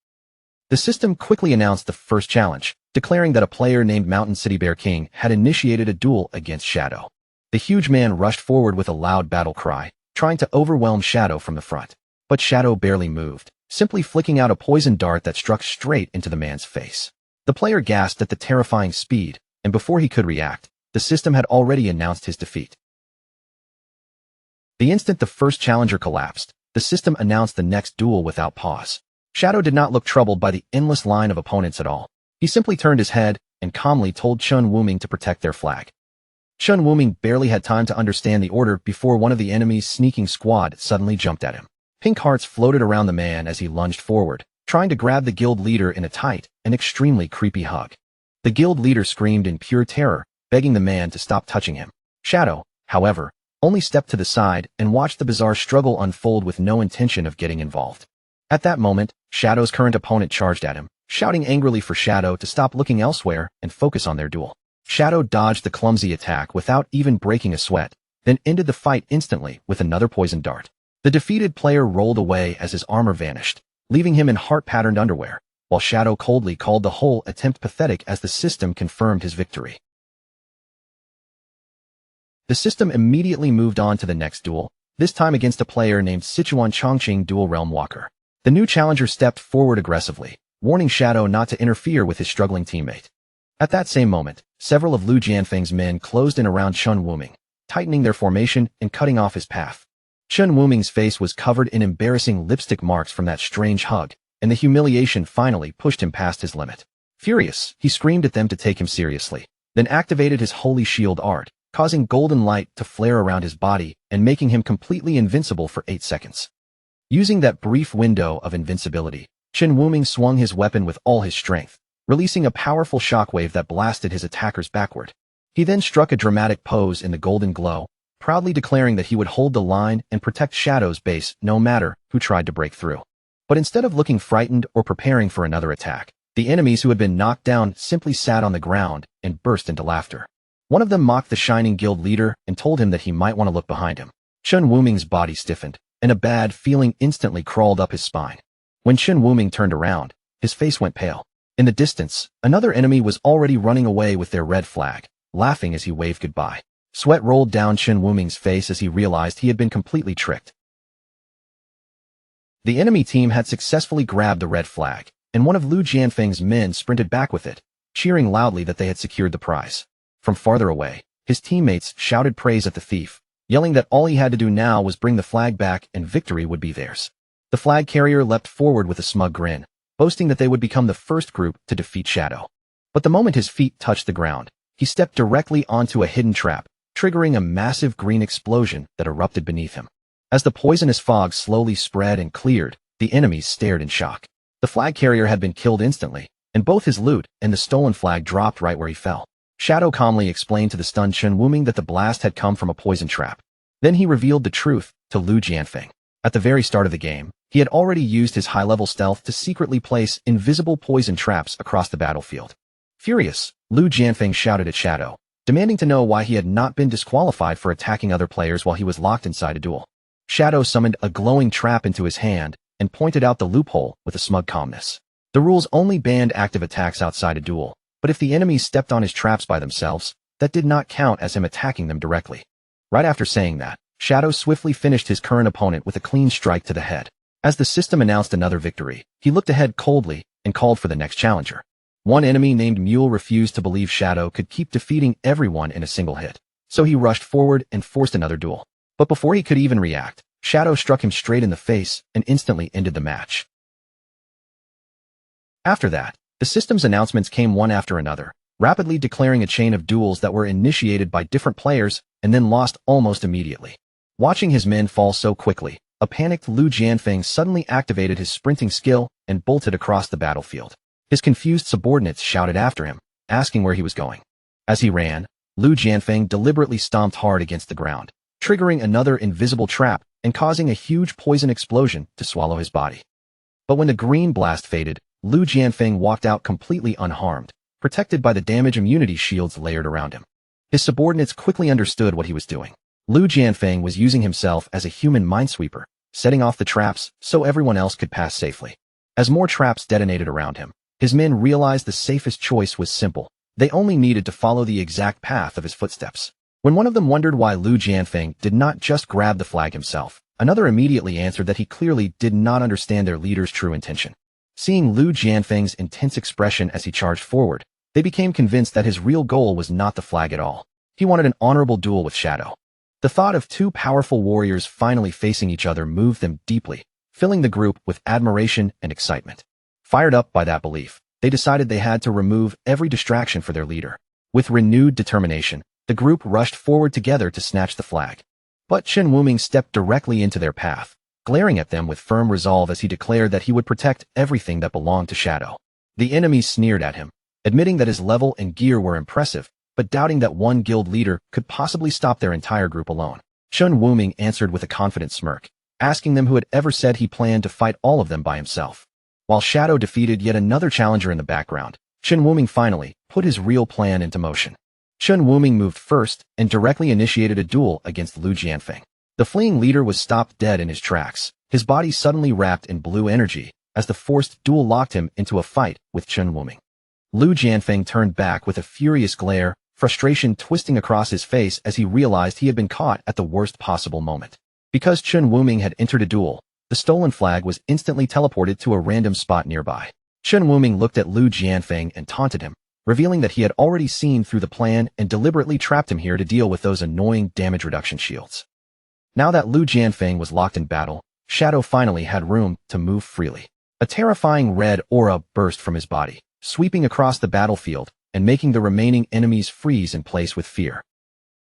The system quickly announced the first challenge, declaring that a player named Mountain City Bear King had initiated a duel against Shadow. The huge man rushed forward with a loud battle cry, trying to overwhelm Shadow from the front. But Shadow barely moved, simply flicking out a poison dart that struck straight into the man's face. The player gasped at the terrifying speed, and before he could react, the system had already announced his defeat. The instant the first challenger collapsed, the system announced the next duel without pause. Shadow did not look troubled by the endless line of opponents at all. He simply turned his head and calmly told Chun Wuming to protect their flag. Chun Wuming barely had time to understand the order before one of the enemy's sneaking squad suddenly jumped at him. Pink hearts floated around the man as he lunged forward, trying to grab the guild leader in a tight and extremely creepy hug. The guild leader screamed in pure terror, begging the man to stop touching him. Shadow, however, only stepped to the side and watched the bizarre struggle unfold with no intention of getting involved. At that moment, Shadow's current opponent charged at him, shouting angrily for Shadow to stop looking elsewhere and focus on their duel. Shadow dodged the clumsy attack without even breaking a sweat, then ended the fight instantly with another poison dart. The defeated player rolled away as his armor vanished, leaving him in heart-patterned underwear, while Shadow coldly called the whole attempt pathetic as the system confirmed his victory. The system immediately moved on to the next duel, this time against a player named Sichuan Chongqing Dual Realm Walker. The new challenger stepped forward aggressively, warning Shadow not to interfere with his struggling teammate. At that same moment, several of Lu Jianfeng's men closed in around Chun Wuming, tightening their formation and cutting off his path. Chun Wuming's face was covered in embarrassing lipstick marks from that strange hug, and the humiliation finally pushed him past his limit. Furious, he screamed at them to take him seriously, then activated his holy shield art, causing golden light to flare around his body and making him completely invincible for 8 seconds. Using that brief window of invincibility, Chun Wuming swung his weapon with all his strength, releasing a powerful shockwave that blasted his attackers backward. He then struck a dramatic pose in the golden glow, proudly declaring that he would hold the line and protect Shadow's base no matter who tried to break through. But instead of looking frightened or preparing for another attack, the enemies who had been knocked down simply sat on the ground and burst into laughter. One of them mocked the shining guild leader and told him that he might want to look behind him. Chun Wuming's body stiffened, and a bad feeling instantly crawled up his spine. When Chun Wuming turned around, his face went pale. In the distance, another enemy was already running away with their red flag, laughing as he waved goodbye. Sweat rolled down Chun Wuming's face as he realized he had been completely tricked. The enemy team had successfully grabbed the red flag, and one of Lu Jianfeng's men sprinted back with it, cheering loudly that they had secured the prize. From farther away, his teammates shouted praise at the thief, yelling that all he had to do now was bring the flag back and victory would be theirs. The flag carrier leapt forward with a smug grin, boasting that they would become the first group to defeat Shadow. But the moment his feet touched the ground, he stepped directly onto a hidden trap, triggering a massive green explosion that erupted beneath him. As the poisonous fog slowly spread and cleared, the enemies stared in shock. The flag carrier had been killed instantly, and both his loot and the stolen flag dropped right where he fell. Shadow calmly explained to the stunned Chen Wuming that the blast had come from a poison trap. Then he revealed the truth to Lu Jianfeng. At the very start of the game, he had already used his high-level stealth to secretly place invisible poison traps across the battlefield. Furious, Lu Jianfeng shouted at Shadow, demanding to know why he had not been disqualified for attacking other players while he was locked inside a duel. Shadow summoned a glowing trap into his hand and pointed out the loophole with a smug calmness. The rules only banned active attacks outside a duel, but if the enemies stepped on his traps by themselves, that did not count as him attacking them directly. Right after saying that, Shadow swiftly finished his current opponent with a clean strike to the head. As the system announced another victory, he looked ahead coldly and called for the next challenger. One enemy named Mule refused to believe Shadow could keep defeating everyone in a single hit, so he rushed forward and forced another duel. But before he could even react, Shadow struck him straight in the face and instantly ended the match. After that, the system's announcements came one after another, rapidly declaring a chain of duels that were initiated by different players and then lost almost immediately. Watching his men fall so quickly, a panicked Lu Jianfeng suddenly activated his sprinting skill and bolted across the battlefield. His confused subordinates shouted after him, asking where he was going. As he ran, Lu Jianfeng deliberately stomped hard against the ground, triggering another invisible trap and causing a huge poison explosion to swallow his body. But when the green blast faded, Lu Jianfeng walked out completely unharmed, protected by the damage immunity shields layered around him. His subordinates quickly understood what he was doing. Lu Jianfeng was using himself as a human minesweeper, setting off the traps so everyone else could pass safely. As more traps detonated around him, his men realized the safest choice was simple. They only needed to follow the exact path of his footsteps. When one of them wondered why Lu Jianfeng did not just grab the flag himself, another immediately answered that he clearly did not understand their leader's true intention. Seeing Lu Jianfeng's intense expression as he charged forward, they became convinced that his real goal was not the flag at all. He wanted an honorable duel with Shadow. The thought of two powerful warriors finally facing each other moved them deeply, filling the group with admiration and excitement. Fired up by that belief, they decided they had to remove every distraction for their leader. With renewed determination, the group rushed forward together to snatch the flag. But Chen Wuming stepped directly into their path, glaring at them with firm resolve as he declared that he would protect everything that belonged to Shadow. The enemies sneered at him, admitting that his level and gear were impressive, but doubting that one guild leader could possibly stop their entire group alone. Chen Wuming answered with a confident smirk, asking them who had ever said he planned to fight all of them by himself. While Shadow defeated yet another challenger in the background, Chen Wuming finally put his real plan into motion. Chen Wuming moved first and directly initiated a duel against Lu Jianfeng. The fleeing leader was stopped dead in his tracks, his body suddenly wrapped in blue energy, as the forced duel locked him into a fight with Chen Wuming. Lu Jianfeng turned back with a furious glare, frustration twisting across his face as he realized he had been caught at the worst possible moment. Because Chen Wuming had entered a duel, the stolen flag was instantly teleported to a random spot nearby. Chen Wuming looked at Lu Jianfeng and taunted him, revealing that he had already seen through the plan and deliberately trapped him here to deal with those annoying damage reduction shields. Now that Lu Jianfeng was locked in battle, Shadow finally had room to move freely. A terrifying red aura burst from his body, sweeping across the battlefield and making the remaining enemies freeze in place with fear.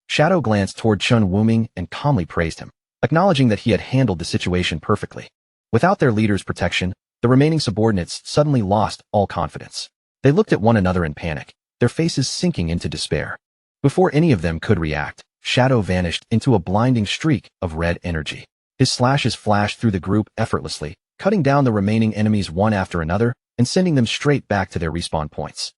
Shadow glanced toward Chen Wuming and calmly praised him, acknowledging that he had handled the situation perfectly. Without their leader's protection, the remaining subordinates suddenly lost all confidence. They looked at one another in panic, their faces sinking into despair. Before any of them could react, Shadow vanished into a blinding streak of red energy. His slashes flashed through the group effortlessly, cutting down the remaining enemies one after another and sending them straight back to their respawn points.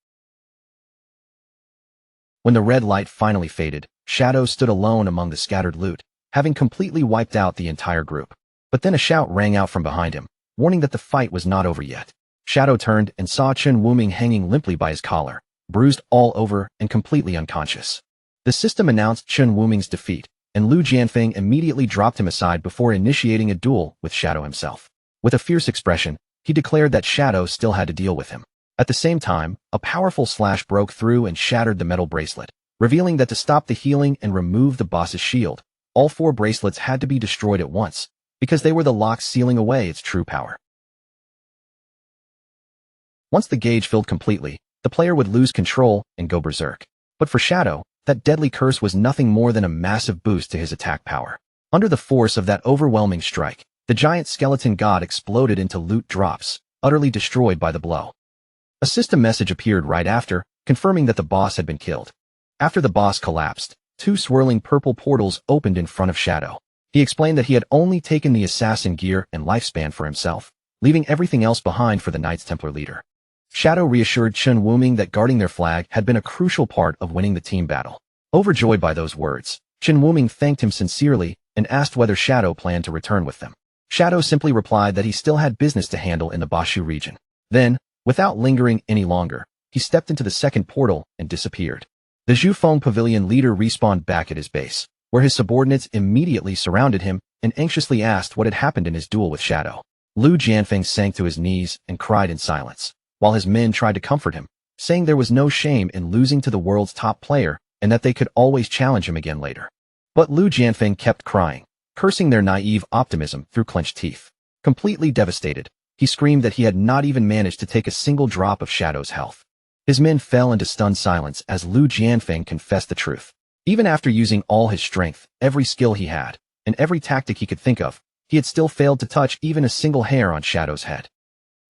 When the red light finally faded, Shadow stood alone among the scattered loot, having completely wiped out the entire group. But then a shout rang out from behind him, warning that the fight was not over yet. Shadow turned and saw Chen Wuming hanging limply by his collar, bruised all over and completely unconscious. The system announced Chen Wuming's defeat, and Lu Jianfeng immediately dropped him aside before initiating a duel with Shadow himself. With a fierce expression, he declared that Shadow still had to deal with him. At the same time, a powerful slash broke through and shattered the metal bracelet, revealing that to stop the healing and remove the boss's shield, all 4 bracelets had to be destroyed at once, because they were the locks sealing away its true power. Once the gauge filled completely, the player would lose control and go berserk. But for Shadow, that deadly curse was nothing more than a massive boost to his attack power. Under the force of that overwhelming strike, the giant skeleton god exploded into loot drops, utterly destroyed by the blow. A system message appeared right after, confirming that the boss had been killed. After the boss collapsed, two swirling purple portals opened in front of Shadow. He explained that he had only taken the assassin gear and lifespan for himself, leaving everything else behind for the Knights Templar leader. Shadow reassured Chen Wuming that guarding their flag had been a crucial part of winning the team battle. Overjoyed by those words, Chen Wuming thanked him sincerely and asked whether Shadow planned to return with them. Shadow simply replied that he still had business to handle in the Bashu region. Then, without lingering any longer, he stepped into the second portal and disappeared. The Zhufeng Pavilion leader respawned back at his base, where his subordinates immediately surrounded him and anxiously asked what had happened in his duel with Shadow. Lu Jianfeng sank to his knees and cried in silence, while his men tried to comfort him, saying there was no shame in losing to the world's top player and that they could always challenge him again later. But Lu Jianfeng kept crying, cursing their naive optimism through clenched teeth. Completely devastated, he screamed that he had not even managed to take a single drop of Shadow's health. His men fell into stunned silence as Lu Jianfeng confessed the truth. Even after using all his strength, every skill he had, and every tactic he could think of, he had still failed to touch even a single hair on Shadow's head.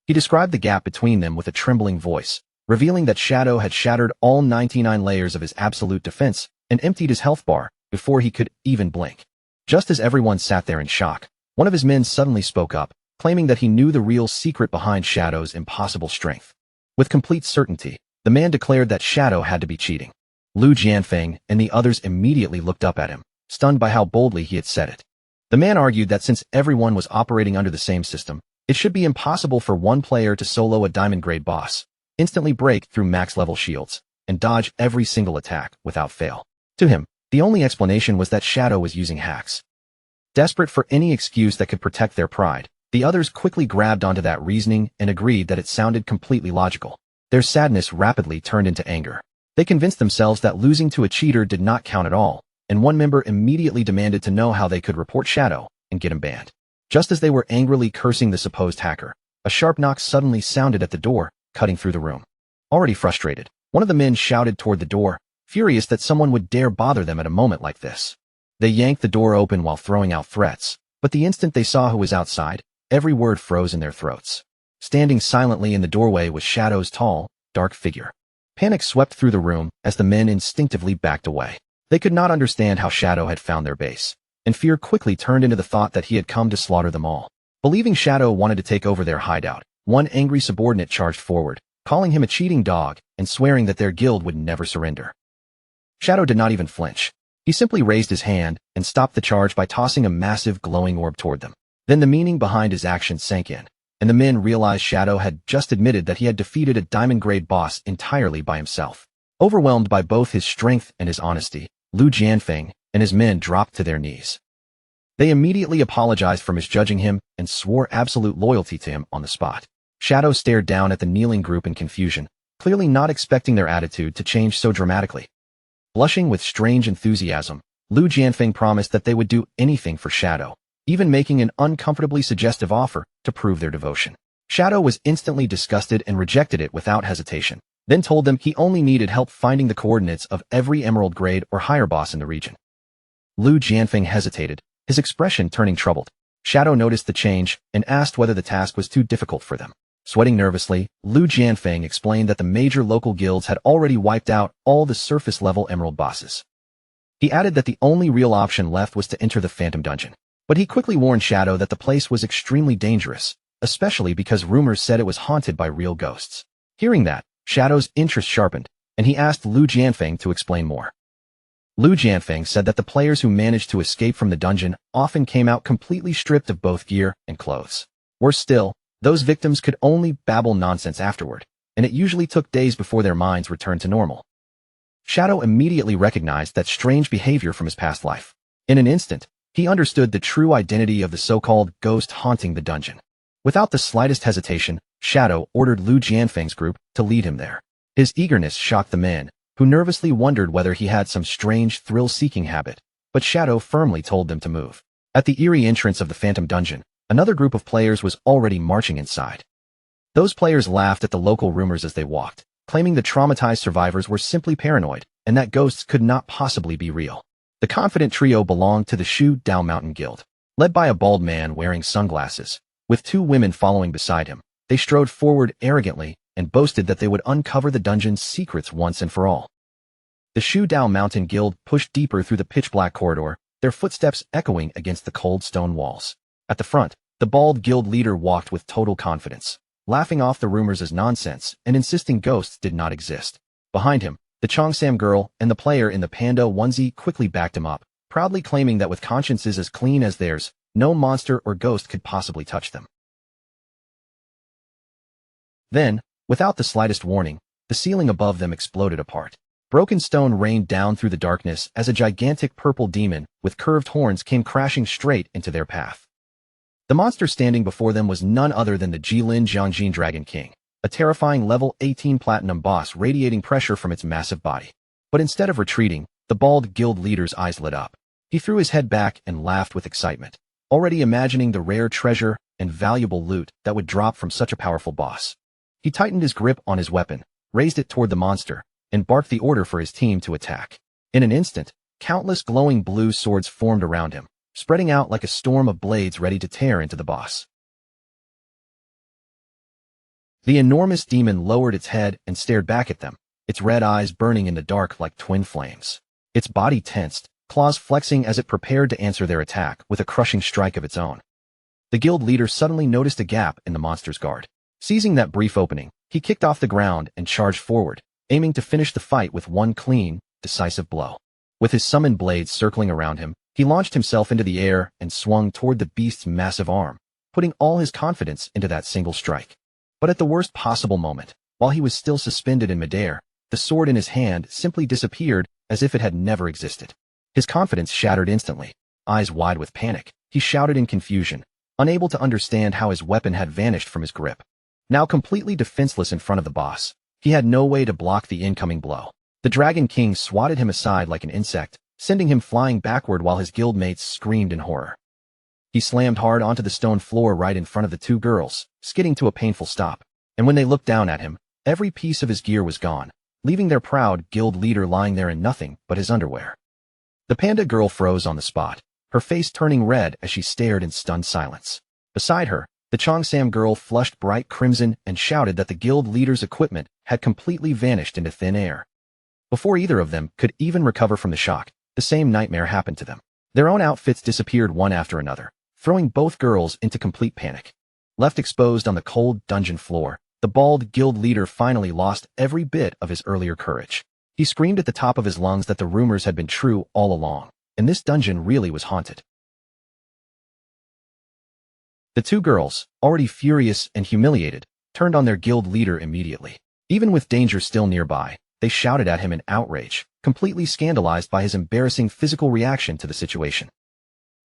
He described the gap between them with a trembling voice, revealing that Shadow had shattered all 99 layers of his absolute defense and emptied his health bar before he could even blink. Just as everyone sat there in shock, one of his men suddenly spoke up, claiming that he knew the real secret behind Shadow's impossible strength. With complete certainty, the man declared that Shadow had to be cheating. Lu Jianfeng and the others immediately looked up at him, stunned by how boldly he had said it. The man argued that since everyone was operating under the same system, it should be impossible for one player to solo a diamond-grade boss, instantly break through max-level shields, and dodge every single attack without fail. To him, the only explanation was that Shadow was using hacks. Desperate for any excuse that could protect their pride, the others quickly grabbed onto that reasoning and agreed that it sounded completely logical. Their sadness rapidly turned into anger. They convinced themselves that losing to a cheater did not count at all, and one member immediately demanded to know how they could report Shadow and get him banned. Just as they were angrily cursing the supposed hacker, a sharp knock suddenly sounded at the door, cutting through the room. Already frustrated, one of the men shouted toward the door, furious that someone would dare bother them at a moment like this. They yanked the door open while throwing out threats, but the instant they saw who was outside, every word froze in their throats. Standing silently in the doorway was Shadow's tall, dark figure. Panic swept through the room as the men instinctively backed away. They could not understand how Shadow had found their base, and fear quickly turned into the thought that he had come to slaughter them all. Believing Shadow wanted to take over their hideout, one angry subordinate charged forward, calling him a cheating dog and swearing that their guild would never surrender. Shadow did not even flinch. He simply raised his hand and stopped the charge by tossing a massive glowing orb toward them. Then the meaning behind his action sank in, and the men realized Shadow had just admitted that he had defeated a diamond-grade boss entirely by himself. Overwhelmed by both his strength and his honesty, Lu Jianfeng and his men dropped to their knees. They immediately apologized for misjudging him and swore absolute loyalty to him on the spot. Shadow stared down at the kneeling group in confusion, clearly not expecting their attitude to change so dramatically. Blushing with strange enthusiasm, Lu Jianfeng promised that they would do anything for Shadow, even making an uncomfortably suggestive offer to prove their devotion. Shadow was instantly disgusted and rejected it without hesitation, then told them he only needed help finding the coordinates of every emerald grade or higher boss in the region. Lu Jianfeng hesitated, his expression turning troubled. Shadow noticed the change and asked whether the task was too difficult for them. Sweating nervously, Lu Jianfeng explained that the major local guilds had already wiped out all the surface-level emerald bosses. He added that the only real option left was to enter the Phantom Dungeon. But he quickly warned Shadow that the place was extremely dangerous, especially because rumors said it was haunted by real ghosts. Hearing that, Shadow's interest sharpened, and he asked Lu Jianfeng to explain more. Lu Jianfeng said that the players who managed to escape from the dungeon often came out completely stripped of both gear and clothes. Worse still, those victims could only babble nonsense afterward, and it usually took days before their minds returned to normal. Shadow immediately recognized that strange behavior from his past life. In an instant, he understood the true identity of the so-called ghost haunting the dungeon. Without the slightest hesitation, Shadow ordered Lu Jianfeng's group to lead him there. His eagerness shocked the men, who nervously wondered whether he had some strange thrill-seeking habit, but Shadow firmly told them to move. At the eerie entrance of the Phantom Dungeon, another group of players was already marching inside. Those players laughed at the local rumors as they walked, claiming the traumatized survivors were simply paranoid and that ghosts could not possibly be real. The confident trio belonged to the Shu Dao Mountain Guild, led by a bald man wearing sunglasses, with two women following beside him. They strode forward arrogantly and boasted that they would uncover the dungeon's secrets once and for all. The Shu Dao Mountain Guild pushed deeper through the pitch-black corridor, their footsteps echoing against the cold stone walls. At the front, the bald guild leader walked with total confidence, laughing off the rumors as nonsense and insisting ghosts did not exist. Behind him, the Cheongsam girl and the player in the panda onesie quickly backed him up, proudly claiming that with consciences as clean as theirs, no monster or ghost could possibly touch them. Then, without the slightest warning, the ceiling above them exploded apart. Broken stone rained down through the darkness as a gigantic purple demon with curved horns came crashing straight into their path. The monster standing before them was none other than the Jilin Jiangjin Dragon King, a terrifying level 18 platinum boss radiating pressure from its massive body. But instead of retreating, the bald guild leader's eyes lit up. He threw his head back and laughed with excitement, already imagining the rare treasure and valuable loot that would drop from such a powerful boss. He tightened his grip on his weapon, raised it toward the monster, and barked the order for his team to attack. In an instant, countless glowing blue swords formed around him, spreading out like a storm of blades ready to tear into the boss. The enormous demon lowered its head and stared back at them, its red eyes burning in the dark like twin flames. Its body tensed, claws flexing as it prepared to answer their attack with a crushing strike of its own. The guild leader suddenly noticed a gap in the monster's guard. Seizing that brief opening, he kicked off the ground and charged forward, aiming to finish the fight with one clean, decisive blow. With his summoned blades circling around him, he launched himself into the air and swung toward the beast's massive arm, putting all his confidence into that single strike. But at the worst possible moment, while he was still suspended in midair, the sword in his hand simply disappeared as if it had never existed. His confidence shattered instantly. Eyes wide with panic, he shouted in confusion, unable to understand how his weapon had vanished from his grip. Now completely defenseless in front of the boss, he had no way to block the incoming blow. The Dragon King swatted him aside like an insect, sending him flying backward while his guildmates screamed in horror. He slammed hard onto the stone floor right in front of the two girls, skidding to a painful stop. And when they looked down at him, every piece of his gear was gone, leaving their proud guild leader lying there in nothing but his underwear. The panda girl froze on the spot, her face turning red as she stared in stunned silence. Beside her, the Cheongsam girl flushed bright crimson and shouted that the guild leader's equipment had completely vanished into thin air. Before either of them could even recover from the shock, the same nightmare happened to them. Their own outfits disappeared one after another, throwing both girls into complete panic. Left exposed on the cold dungeon floor, the bald guild leader finally lost every bit of his earlier courage. He screamed at the top of his lungs that the rumors had been true all along, and this dungeon really was haunted. The two girls, already furious and humiliated, turned on their guild leader immediately. Even with danger still nearby, they shouted at him in outrage, completely scandalized by his embarrassing physical reaction to the situation.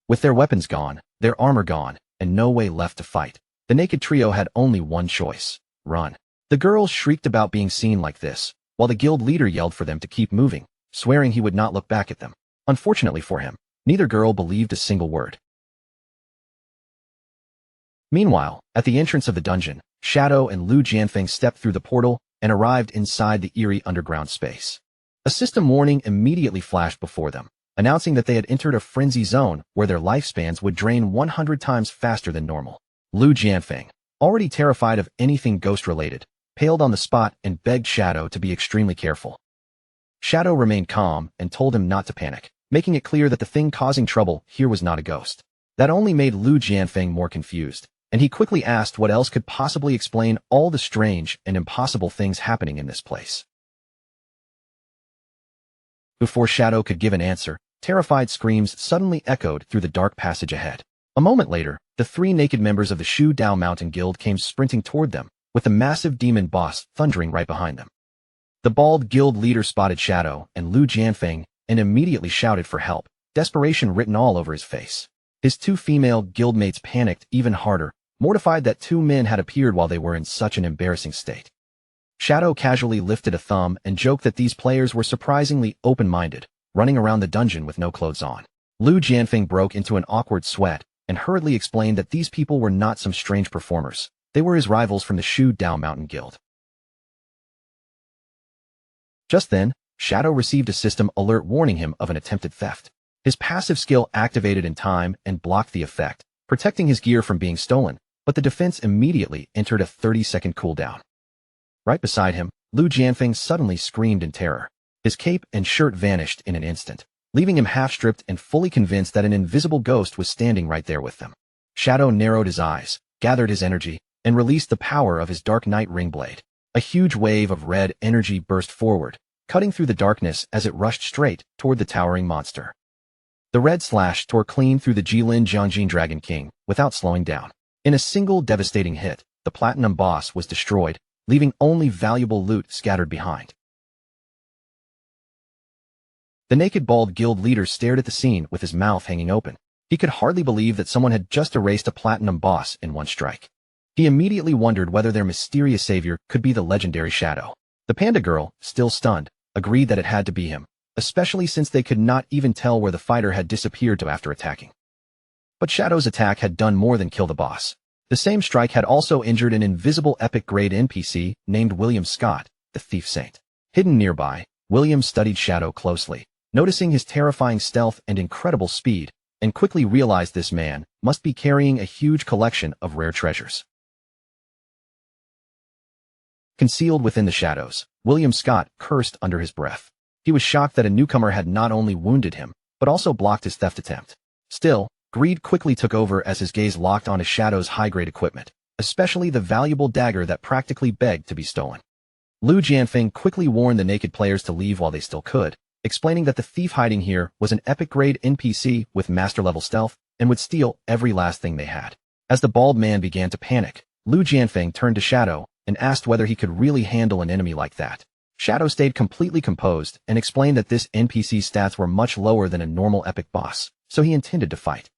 With their weapons gone, their armor gone, and no way left to fight, the naked trio had only one choice: run. The girls shrieked about being seen like this, while the guild leader yelled for them to keep moving, swearing he would not look back at them. Unfortunately for him, neither girl believed a single word. Meanwhile, at the entrance of the dungeon, Shadow and Lu Jianfeng stepped through the portal and arrived inside the eerie underground space. A system warning immediately flashed before them, announcing that they had entered a frenzy zone where their lifespans would drain 100 times faster than normal. Lu Jianfeng, already terrified of anything ghost-related, paled on the spot and begged Shadow to be extremely careful. Shadow remained calm and told him not to panic, making it clear that the thing causing trouble here was not a ghost. That only made Lu Jianfeng more confused, and he quickly asked what else could possibly explain all the strange and impossible things happening in this place. Before Shadow could give an answer, terrified screams suddenly echoed through the dark passage ahead. A moment later, the three naked members of the Shu Dao Mountain Guild came sprinting toward them, with the massive demon boss thundering right behind them. The bald guild leader spotted Shadow and Lu Jianfeng and immediately shouted for help, desperation written all over his face. His two female guildmates panicked even harder, mortified that two men had appeared while they were in such an embarrassing state. Shadow casually lifted a thumb and joked that these players were surprisingly open-minded, running around the dungeon with no clothes on. Lu Jianfeng broke into an awkward sweat and hurriedly explained that these people were not some strange performers. They were his rivals from the Shu Dao Mountain Guild. Just then, Shadow received a system alert warning him of an attempted theft. His passive skill activated in time and blocked the effect, protecting his gear from being stolen, but the defense immediately entered a 30-second cooldown. Right beside him, Lu Jianfeng suddenly screamed in terror. His cape and shirt vanished in an instant, leaving him half-stripped and fully convinced that an invisible ghost was standing right there with them. Shadow narrowed his eyes, gathered his energy, and released the power of his Dark Knight ring blade. A huge wave of red energy burst forward, cutting through the darkness as it rushed straight toward the towering monster. The red slash tore clean through the Jilin Jiangjin Dragon King without slowing down. In a single devastating hit, the platinum boss was destroyed, leaving only valuable loot scattered behind. The naked bald guild leader stared at the scene with his mouth hanging open. He could hardly believe that someone had just erased a platinum boss in one strike. He immediately wondered whether their mysterious savior could be the legendary Shadow. The panda girl, still stunned, agreed that it had to be him, especially since they could not even tell where the fighter had disappeared to after attacking. But Shadow's attack had done more than kill the boss. The same strike had also injured an invisible epic-grade NPC named William Scott, the Thief Saint. Hidden nearby, William studied Shadow closely, noticing his terrifying stealth and incredible speed, and quickly realized this man must be carrying a huge collection of rare treasures. Concealed within the shadows, William Scott cursed under his breath. He was shocked that a newcomer had not only wounded him, but also blocked his theft attempt. Still, greed quickly took over as his gaze locked on his Shadow's high-grade equipment, especially the valuable dagger that practically begged to be stolen. Lu Jianfeng quickly warned the naked players to leave while they still could, explaining that the thief hiding here was an epic-grade NPC with master-level stealth and would steal every last thing they had. As the bald man began to panic, Lu Jianfeng turned to Shadow and asked whether he could really handle an enemy like that. Shadow stayed completely composed and explained that this NPC's stats were much lower than a normal epic boss, so he intended to fight.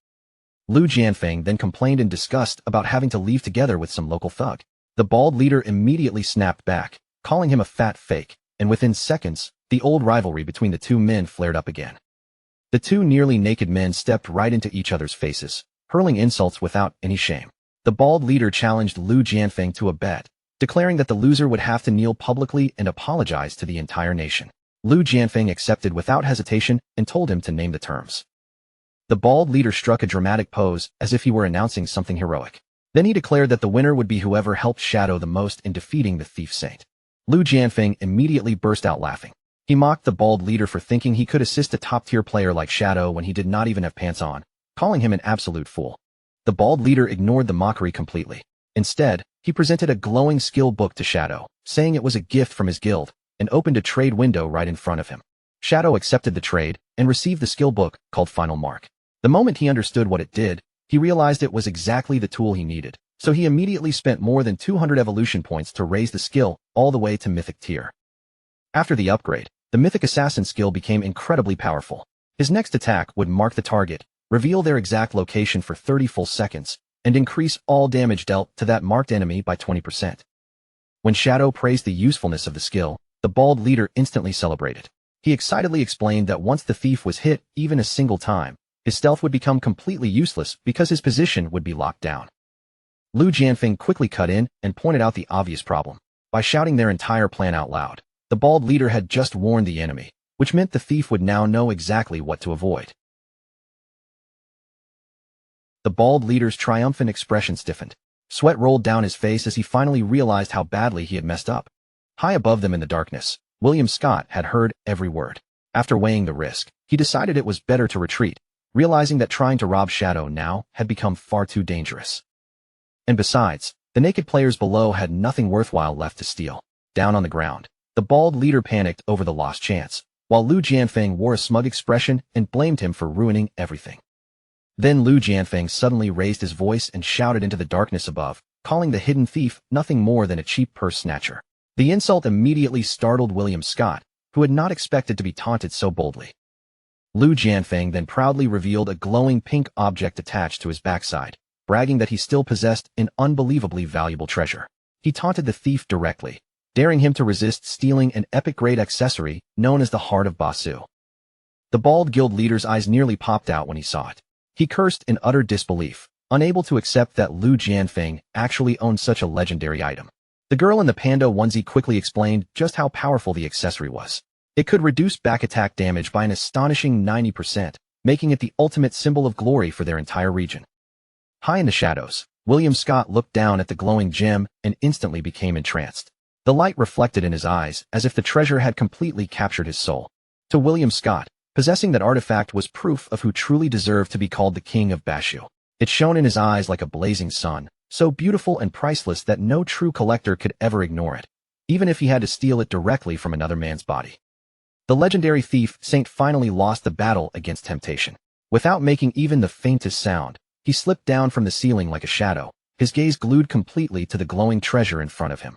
Lu Jianfeng then complained in disgust about having to leave together with some local thug. The bald leader immediately snapped back, calling him a fat fake, and within seconds, the old rivalry between the two men flared up again. The two nearly naked men stepped right into each other's faces, hurling insults without any shame. The bald leader challenged Lu Jianfeng to a bet, declaring that the loser would have to kneel publicly and apologize to the entire nation. Lu Jianfeng accepted without hesitation and told him to name the terms. The bald leader struck a dramatic pose as if he were announcing something heroic. Then he declared that the winner would be whoever helped Shadow the most in defeating the Thief Saint. Lu Jianfeng immediately burst out laughing. He mocked the bald leader for thinking he could assist a top-tier player like Shadow when he did not even have pants on, calling him an absolute fool. The bald leader ignored the mockery completely. Instead, he presented a glowing skill book to Shadow, saying it was a gift from his guild, and opened a trade window right in front of him. Shadow accepted the trade and received the skill book called Final Mark. The moment he understood what it did, he realized it was exactly the tool he needed, so he immediately spent more than 200 evolution points to raise the skill all the way to Mythic tier. After the upgrade, the Mythic Assassin skill became incredibly powerful. His next attack would mark the target, reveal their exact location for 30 full seconds, and increase all damage dealt to that marked enemy by 20%. When Shadow praised the usefulness of the skill, the bald leader instantly celebrated. He excitedly explained that once the thief was hit even a single time, his stealth would become completely useless because his position would be locked down. Lu Jianfeng quickly cut in and pointed out the obvious problem. By shouting their entire plan out loud, the bald leader had just warned the enemy, which meant the thief would now know exactly what to avoid. The bald leader's triumphant expression stiffened. Sweat rolled down his face as he finally realized how badly he had messed up. High above them in the darkness, William Scott had heard every word. After weighing the risk, he decided it was better to retreat, realizing that trying to rob Shadow now had become far too dangerous. And besides, the naked players below had nothing worthwhile left to steal. Down on the ground, the bald leader panicked over the lost chance, while Lu Jianfeng wore a smug expression and blamed him for ruining everything. Then Lu Jianfeng suddenly raised his voice and shouted into the darkness above, calling the hidden thief nothing more than a cheap purse snatcher. The insult immediately startled William Scott, who had not expected to be taunted so boldly. Lu Jianfeng then proudly revealed a glowing pink object attached to his backside, bragging that he still possessed an unbelievably valuable treasure. He taunted the thief directly, daring him to resist stealing an epic-grade accessory known as the Heart of Basu. The bald guild leader's eyes nearly popped out when he saw it. He cursed in utter disbelief, unable to accept that Lu Jianfeng actually owned such a legendary item. The girl in the panda onesie quickly explained just how powerful the accessory was. It could reduce back attack damage by an astonishing 90%, making it the ultimate symbol of glory for their entire region. High in the shadows, William Scott looked down at the glowing gem and instantly became entranced. The light reflected in his eyes as if the treasure had completely captured his soul. To William Scott, possessing that artifact was proof of who truly deserved to be called the king of Bashu. It shone in his eyes like a blazing sun, so beautiful and priceless that no true collector could ever ignore it, even if he had to steal it directly from another man's body. The legendary thief Saint finally lost the battle against temptation. Without making even the faintest sound, he slipped down from the ceiling like a shadow, his gaze glued completely to the glowing treasure in front of him.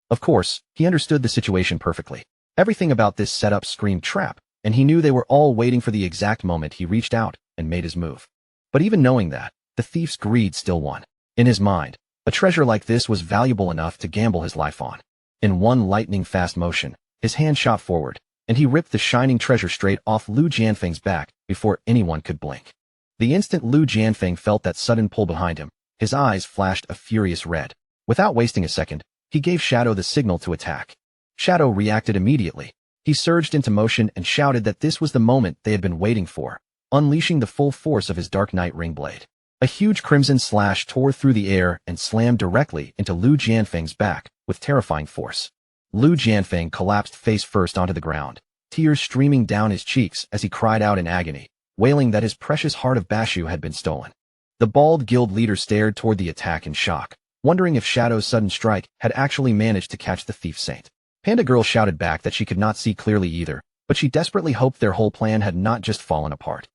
Of course, he understood the situation perfectly. Everything about this setup screamed trap, and he knew they were all waiting for the exact moment he reached out and made his move. But even knowing that, the thief's greed still won. In his mind, a treasure like this was valuable enough to gamble his life on. In one lightning-fast motion, his hand shot forward, and he ripped the shining treasure straight off Lu Jianfeng's back before anyone could blink. The instant Lu Jianfeng felt that sudden pull behind him, his eyes flashed a furious red. Without wasting a second, he gave Shadow the signal to attack. Shadow reacted immediately. He surged into motion and shouted that this was the moment they had been waiting for, unleashing the full force of his Dark Knight ring blade. A huge crimson slash tore through the air and slammed directly into Lu Jianfeng's back with terrifying force. Lu Jianfeng collapsed face first onto the ground, tears streaming down his cheeks as he cried out in agony, wailing that his precious heart of Bashu had been stolen. The bald guild leader stared toward the attack in shock, wondering if Shadow's sudden strike had actually managed to catch the thief Saint. Panda Girl shouted back that she could not see clearly either, but she desperately hoped their whole plan had not just fallen apart.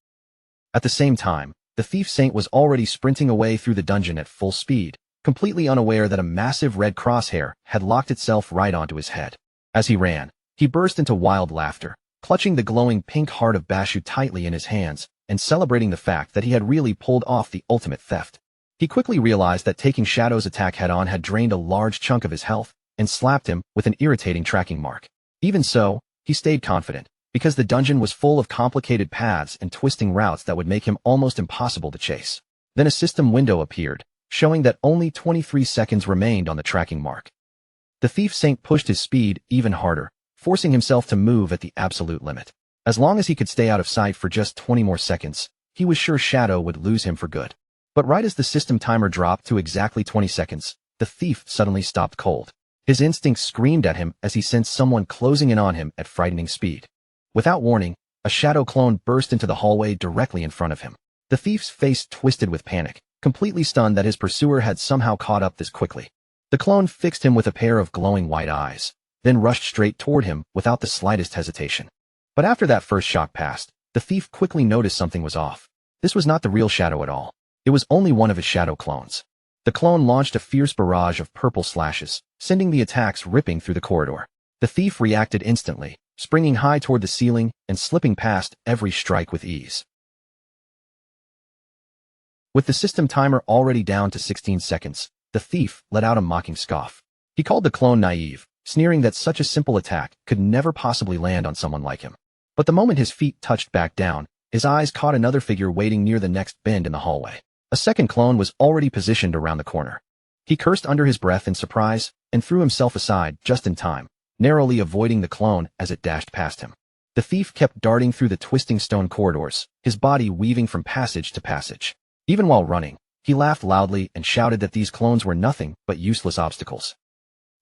At the same time, the thief Saint was already sprinting away through the dungeon at full speed, completely unaware that a massive red crosshair had locked itself right onto his head. As he ran, he burst into wild laughter, clutching the glowing pink heart of Bashu tightly in his hands and celebrating the fact that he had really pulled off the ultimate theft. He quickly realized that taking Shadow's attack head-on had drained a large chunk of his health and slapped him with an irritating tracking mark. Even so, he stayed confident, because the dungeon was full of complicated paths and twisting routes that would make him almost impossible to chase. Then a system window appeared, showing that only 23 seconds remained on the tracking mark. The thief Saint pushed his speed even harder, forcing himself to move at the absolute limit. As long as he could stay out of sight for just 20 more seconds, he was sure Shadow would lose him for good. But right as the system timer dropped to exactly 20 seconds, the thief suddenly stopped cold. His instincts screamed at him as he sensed someone closing in on him at frightening speed. Without warning, a Shadow clone burst into the hallway directly in front of him. The thief's face twisted with panic, completely stunned that his pursuer had somehow caught up this quickly. The clone fixed him with a pair of glowing white eyes, then rushed straight toward him without the slightest hesitation. But after that first shock passed, the thief quickly noticed something was off. This was not the real Shadow at all. It was only one of his Shadow clones. The clone launched a fierce barrage of purple slashes, sending the attacks ripping through the corridor. The thief reacted instantly, springing high toward the ceiling and slipping past every strike with ease. With the system timer already down to 16 seconds, the thief let out a mocking scoff. He called the clone naive, sneering that such a simple attack could never possibly land on someone like him. But the moment his feet touched back down, his eyes caught another figure waiting near the next bend in the hallway. A second clone was already positioned around the corner. He cursed under his breath in surprise and threw himself aside just in time, narrowly avoiding the clone as it dashed past him. The thief kept darting through the twisting stone corridors, his body weaving from passage to passage. Even while running, he laughed loudly and shouted that these clones were nothing but useless obstacles.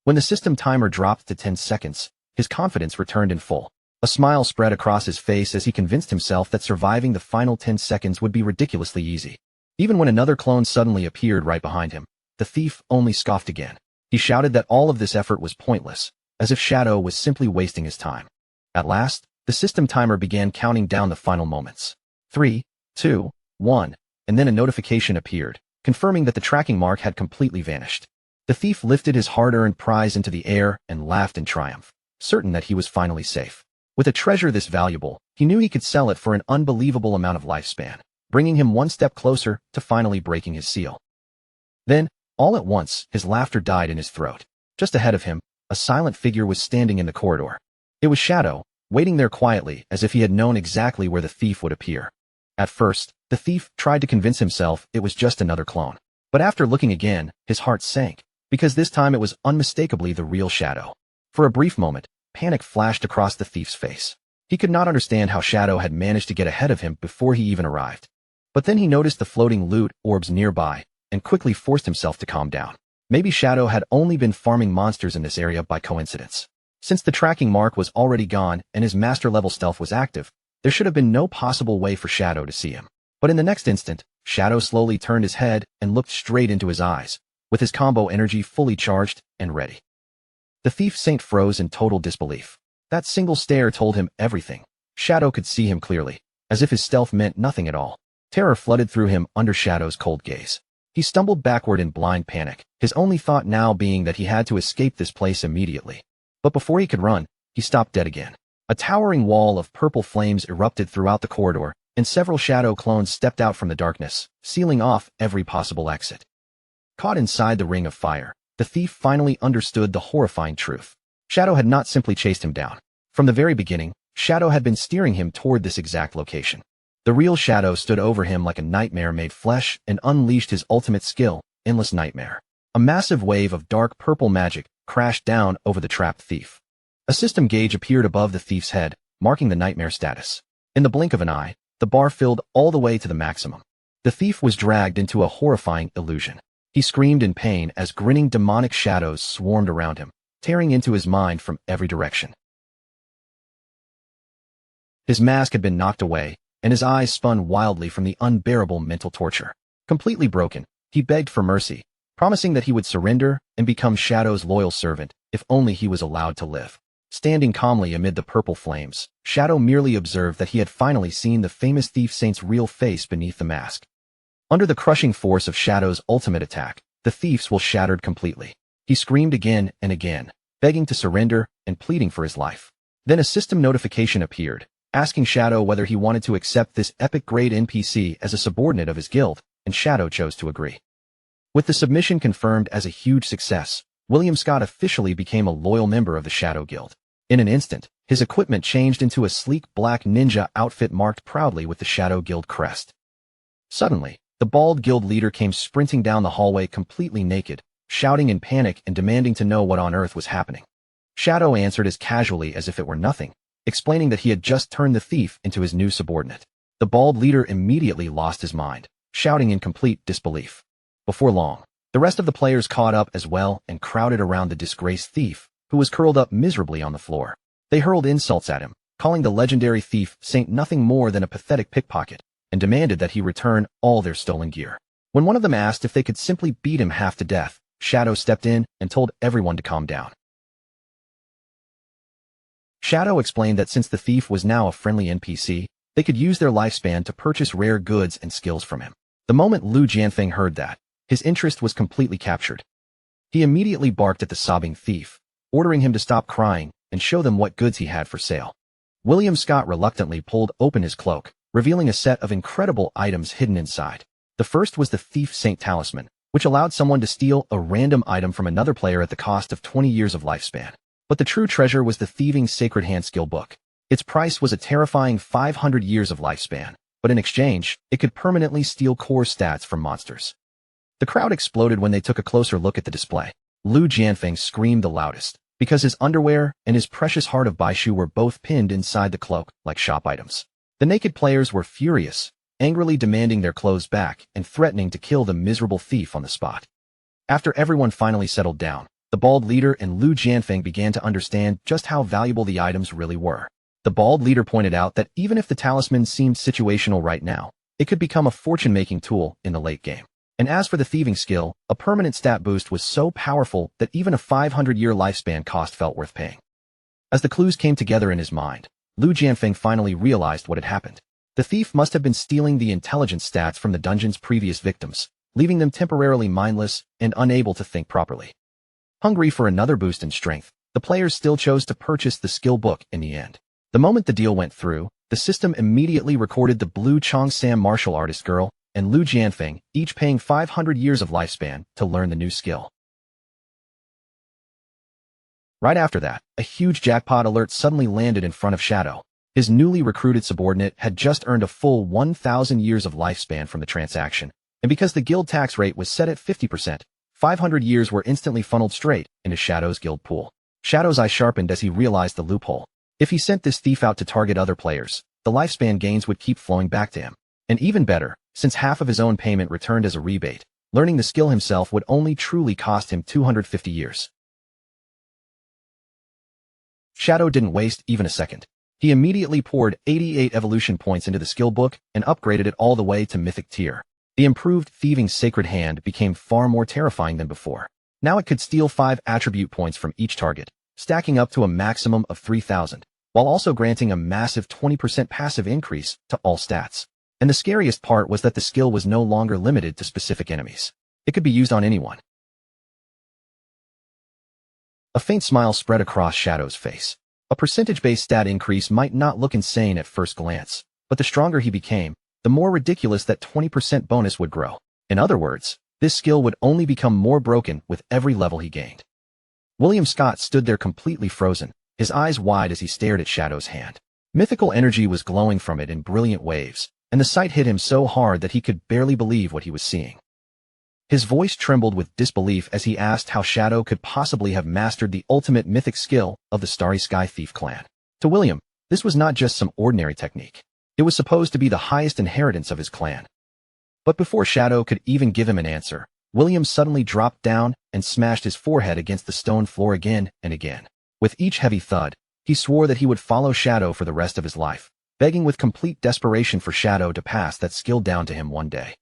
When the system timer dropped to 10 seconds, his confidence returned in full. A smile spread across his face as he convinced himself that surviving the final 10 seconds would be ridiculously easy. Even when another clone suddenly appeared right behind him, the thief only scoffed again. He shouted that all of this effort was pointless, as if Shadow was simply wasting his time. At last, the system timer began counting down the final moments. 3, 2, 1, and then a notification appeared, confirming that the tracking mark had completely vanished. The thief lifted his hard-earned prize into the air and laughed in triumph, certain that he was finally safe. With a treasure this valuable, he knew he could sell it for an unbelievable amount of lifespan, bringing him one step closer to finally breaking his seal. Then, all at once, his laughter died in his throat. Just ahead of him, a silent figure was standing in the corridor. It was Shadow, waiting there quietly as if he had known exactly where the thief would appear. At first, the thief tried to convince himself it was just another clone. But after looking again, his heart sank, because this time it was unmistakably the real Shadow. For a brief moment, panic flashed across the thief's face. He could not understand how Shadow had managed to get ahead of him before he even arrived. But then he noticed the floating loot orbs nearby and quickly forced himself to calm down. Maybe Shadow had only been farming monsters in this area by coincidence. Since the tracking mark was already gone and his master-level stealth was active, there should have been no possible way for Shadow to see him. But in the next instant, Shadow slowly turned his head and looked straight into his eyes, with his combo energy fully charged and ready. The thief saint froze in total disbelief. That single stare told him everything. Shadow could see him clearly, as if his stealth meant nothing at all. Terror flooded through him under Shadow's cold gaze. He stumbled backward in blind panic, his only thought now being that he had to escape this place immediately. But before he could run, he stopped dead again. A towering wall of purple flames erupted throughout the corridor, and several Shadow clones stepped out from the darkness, sealing off every possible exit. Caught inside the ring of fire, the thief finally understood the horrifying truth. Shadow had not simply chased him down. From the very beginning, Shadow had been steering him toward this exact location. The real Shadow stood over him like a nightmare made flesh and unleashed his ultimate skill, Endless Nightmare. A massive wave of dark purple magic crashed down over the trapped thief. A system gauge appeared above the thief's head, marking the nightmare status. In the blink of an eye, the bar filled all the way to the maximum. The thief was dragged into a horrifying illusion. He screamed in pain as grinning demonic shadows swarmed around him, tearing into his mind from every direction. His mask had been knocked away, and his eyes spun wildly from the unbearable mental torture. Completely broken, he begged for mercy, promising that he would surrender and become Shadow's loyal servant if only he was allowed to live. Standing calmly amid the purple flames, Shadow merely observed that he had finally seen the famous thief saint's real face beneath the mask. Under the crushing force of Shadow's ultimate attack, the thief's will shattered completely. He screamed again and again, begging to surrender and pleading for his life. Then a system notification appeared, asking Shadow whether he wanted to accept this epic-grade NPC as a subordinate of his guild, and Shadow chose to agree. With the submission confirmed as a huge success, William Scott officially became a loyal member of the Shadow Guild. In an instant, his equipment changed into a sleek black ninja outfit marked proudly with the Shadow Guild crest. Suddenly, the bald guild leader came sprinting down the hallway completely naked, shouting in panic and demanding to know what on earth was happening. Shadow answered as casually as if it were nothing, explaining that he had just turned the thief into his new subordinate. The bald leader immediately lost his mind, shouting in complete disbelief. Before long, the rest of the players caught up as well and crowded around the disgraced thief, who was curled up miserably on the floor. They hurled insults at him, calling the legendary thief saint nothing more than a pathetic pickpocket, and demanded that he return all their stolen gear. When one of them asked if they could simply beat him half to death, Shadow stepped in and told everyone to calm down. Shadow explained that since the thief was now a friendly NPC, they could use their lifespan to purchase rare goods and skills from him. The moment Lu Jianfeng heard that, his interest was completely captured. He immediately barked at the sobbing thief, ordering him to stop crying and show them what goods he had for sale. William Scott reluctantly pulled open his cloak, revealing a set of incredible items hidden inside. The first was the Thief Saint Talisman, which allowed someone to steal a random item from another player at the cost of 20 years of lifespan. But the true treasure was the Thieving Sacred Hand skill book. Its price was a terrifying 500 years of lifespan, but in exchange, it could permanently steal core stats from monsters. The crowd exploded when they took a closer look at the display. Lu Jianfeng screamed the loudest, because his underwear and his precious heart of Baishu were both pinned inside the cloak like shop items. The naked players were furious, angrily demanding their clothes back and threatening to kill the miserable thief on the spot. After everyone finally settled down, the bald leader and Lu Jianfeng began to understand just how valuable the items really were. The bald leader pointed out that even if the talisman seemed situational right now, it could become a fortune-making tool in the late game. And as for the thieving skill, a permanent stat boost was so powerful that even a 500-year lifespan cost felt worth paying. As the clues came together in his mind, Lu Jianfeng finally realized what had happened. The thief must have been stealing the intelligence stats from the dungeon's previous victims, leaving them temporarily mindless and unable to think properly. Hungry for another boost in strength, the players still chose to purchase the skill book in the end. The moment the deal went through, the system immediately recorded the Blue Chongsam martial artist girl and Lu Jianfeng, each paying 500 years of lifespan to learn the new skill. Right after that, a huge jackpot alert suddenly landed in front of Shadow. His newly recruited subordinate had just earned a full 1,000 years of lifespan from the transaction, and because the guild tax rate was set at 50%, 500 years were instantly funneled straight into Shadow's guild pool. Shadow's eye sharpened as he realized the loophole. If he sent this thief out to target other players, the lifespan gains would keep flowing back to him. And even better, since half of his own payment returned as a rebate. Learning the skill himself would only truly cost him 250 years. Shadow didn't waste even a second. He immediately poured 88 evolution points into the skill book and upgraded it all the way to mythic tier. The improved thieving sacred hand became far more terrifying than before. Now it could steal 5 attribute points from each target, stacking up to a maximum of 3,000, while also granting a massive 20% passive increase to all stats. And the scariest part was that the skill was no longer limited to specific enemies. It could be used on anyone. A faint smile spread across Shadow's face. A percentage-based stat increase might not look insane at first glance, but the stronger he became, the more ridiculous that 20% bonus would grow. In other words, this skill would only become more broken with every level he gained. William Scott stood there completely frozen, his eyes wide as he stared at Shadow's hand. Mythical energy was glowing from it in brilliant waves, and the sight hit him so hard that he could barely believe what he was seeing. His voice trembled with disbelief as he asked how Shadow could possibly have mastered the ultimate mythic skill of the Starry Sky Thief clan. To William, this was not just some ordinary technique. It was supposed to be the highest inheritance of his clan. But before Shadow could even give him an answer, William suddenly dropped down and smashed his forehead against the stone floor again and again. With each heavy thud, he swore that he would follow Shadow for the rest of his life, begging with complete desperation for Shadow to pass that skill down to him one day.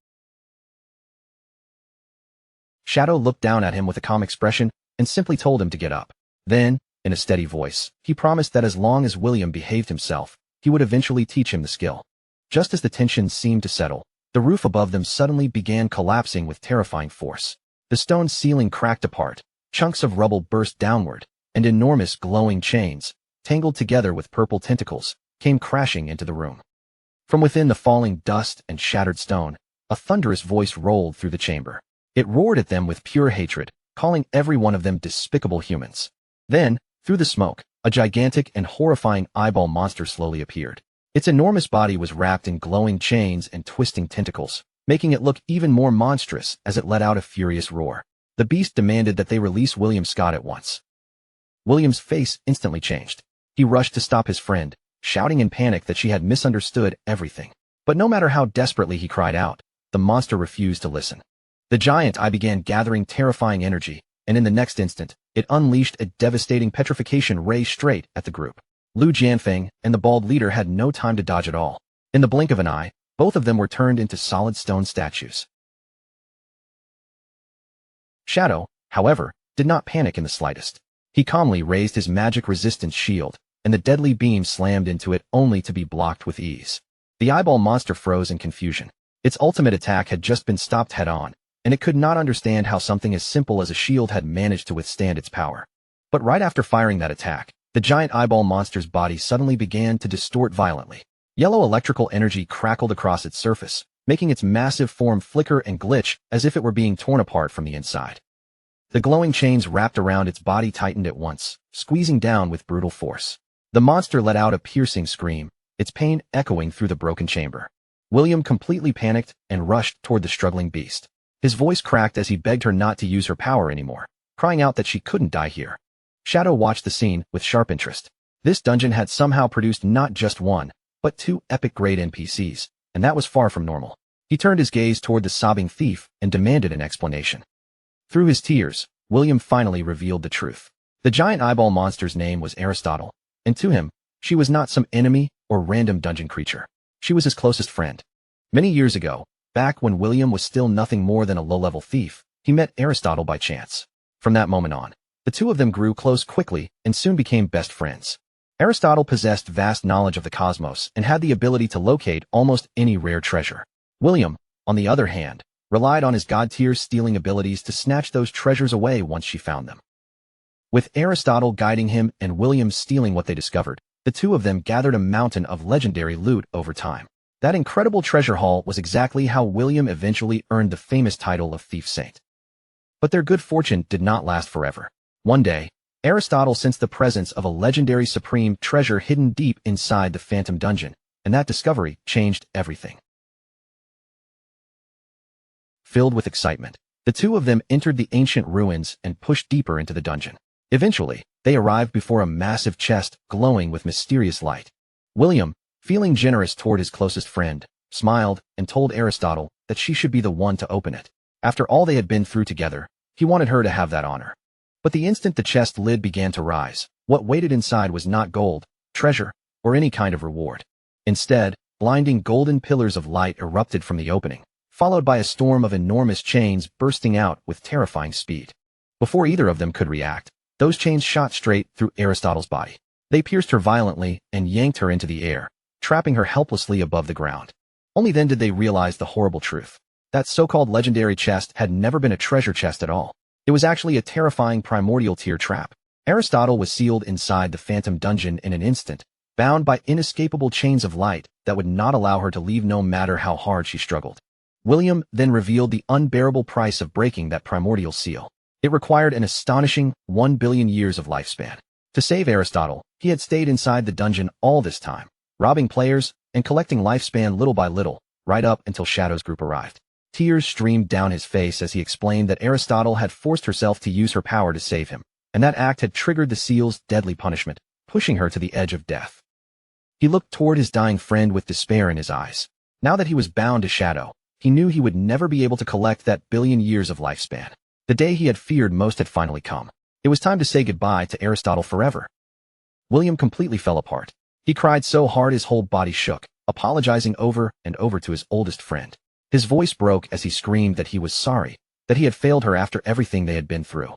Shadow looked down at him with a calm expression and simply told him to get up. Then, in a steady voice, he promised that as long as William behaved himself, he would eventually teach him the skill. Just as the tension seemed to settle, the roof above them suddenly began collapsing with terrifying force. The stone ceiling cracked apart, chunks of rubble burst downward, and enormous glowing chains, tangled together with purple tentacles, came crashing into the room. From within the falling dust and shattered stone, a thunderous voice rolled through the chamber. It roared at them with pure hatred, calling every one of them despicable humans. Then, through the smoke, a gigantic and horrifying eyeball monster slowly appeared. Its enormous body was wrapped in glowing chains and twisting tentacles, making it look even more monstrous as it let out a furious roar. The beast demanded that they release William Scott at once. William's face instantly changed. He rushed to stop his friend, shouting in panic that she had misunderstood everything. But no matter how desperately he cried out, the monster refused to listen. The giant eye began gathering terrifying energy, and in the next instant, it unleashed a devastating petrification ray straight at the group. Lu Jianfeng and the bald leader had no time to dodge at all. In the blink of an eye, both of them were turned into solid stone statues. Shadow, however, did not panic in the slightest. He calmly raised his magic resistance shield, and the deadly beam slammed into it only to be blocked with ease. The eyeball monster froze in confusion. Its ultimate attack had just been stopped head-on, and it could not understand how something as simple as a shield had managed to withstand its power. But right after firing that attack, the giant eyeball monster's body suddenly began to distort violently. Yellow electrical energy crackled across its surface, making its massive form flicker and glitch as if it were being torn apart from the inside. The glowing chains wrapped around its body tightened at once, squeezing down with brutal force. The monster let out a piercing scream, its pain echoing through the broken chamber. William completely panicked and rushed toward the struggling beast. His voice cracked as he begged her not to use her power anymore, crying out that she couldn't die here. Shadow watched the scene with sharp interest. This dungeon had somehow produced not just one, but 2 epic-grade NPCs, and that was far from normal. He turned his gaze toward the sobbing thief and demanded an explanation. Through his tears, William finally revealed the truth. The giant eyeball monster's name was Aristotle, and to him, she was not some enemy or random dungeon creature. She was his closest friend. Many years ago, back when William was still nothing more than a low-level thief, he met Aristotle by chance. From that moment on, the two of them grew close quickly and soon became best friends. Aristotle possessed vast knowledge of the cosmos and had the ability to locate almost any rare treasure. William, on the other hand, relied on his god-tier stealing abilities to snatch those treasures away once she found them. With Aristotle guiding him and William stealing what they discovered, the two of them gathered a mountain of legendary loot over time. That incredible treasure haul was exactly how William eventually earned the famous title of Thief Saint. But their good fortune did not last forever. One day, Aristotle sensed the presence of a legendary supreme treasure hidden deep inside the Phantom Dungeon, and that discovery changed everything. Filled with excitement, the two of them entered the ancient ruins and pushed deeper into the dungeon. Eventually, they arrived before a massive chest glowing with mysterious light. William, feeling generous toward his closest friend, smiled, and told Aristotle that she should be the one to open it. After all they had been through together, he wanted her to have that honor. But the instant the chest lid began to rise, what waited inside was not gold, treasure, or any kind of reward. Instead, blinding golden pillars of light erupted from the opening, followed by a storm of enormous chains bursting out with terrifying speed. Before either of them could react, those chains shot straight through Aristotle's body. They pierced her violently and yanked her into the air, trapping her helplessly above the ground. Only then did they realize the horrible truth. That so-called legendary chest had never been a treasure chest at all. It was actually a terrifying primordial tear trap. Aristotle was sealed inside the phantom dungeon in an instant, bound by inescapable chains of light that would not allow her to leave no matter how hard she struggled. William then revealed the unbearable price of breaking that primordial seal. It required an astonishing 1 billion years of lifespan. To save Aristotle, he had stayed inside the dungeon all this time, robbing players and collecting lifespan little by little, right up until Shadow's group arrived. Tears streamed down his face as he explained that Aristotle had forced herself to use her power to save him, and that act had triggered the seal's deadly punishment, pushing her to the edge of death. He looked toward his dying friend with despair in his eyes. Now that he was bound to Shadow, he knew he would never be able to collect that billion years of lifespan. The day he had feared most had finally come. It was time to say goodbye to Aristotle forever. William completely fell apart. He cried so hard his whole body shook, apologizing over and over to his oldest friend. His voice broke as he screamed that he was sorry, that he had failed her after everything they had been through.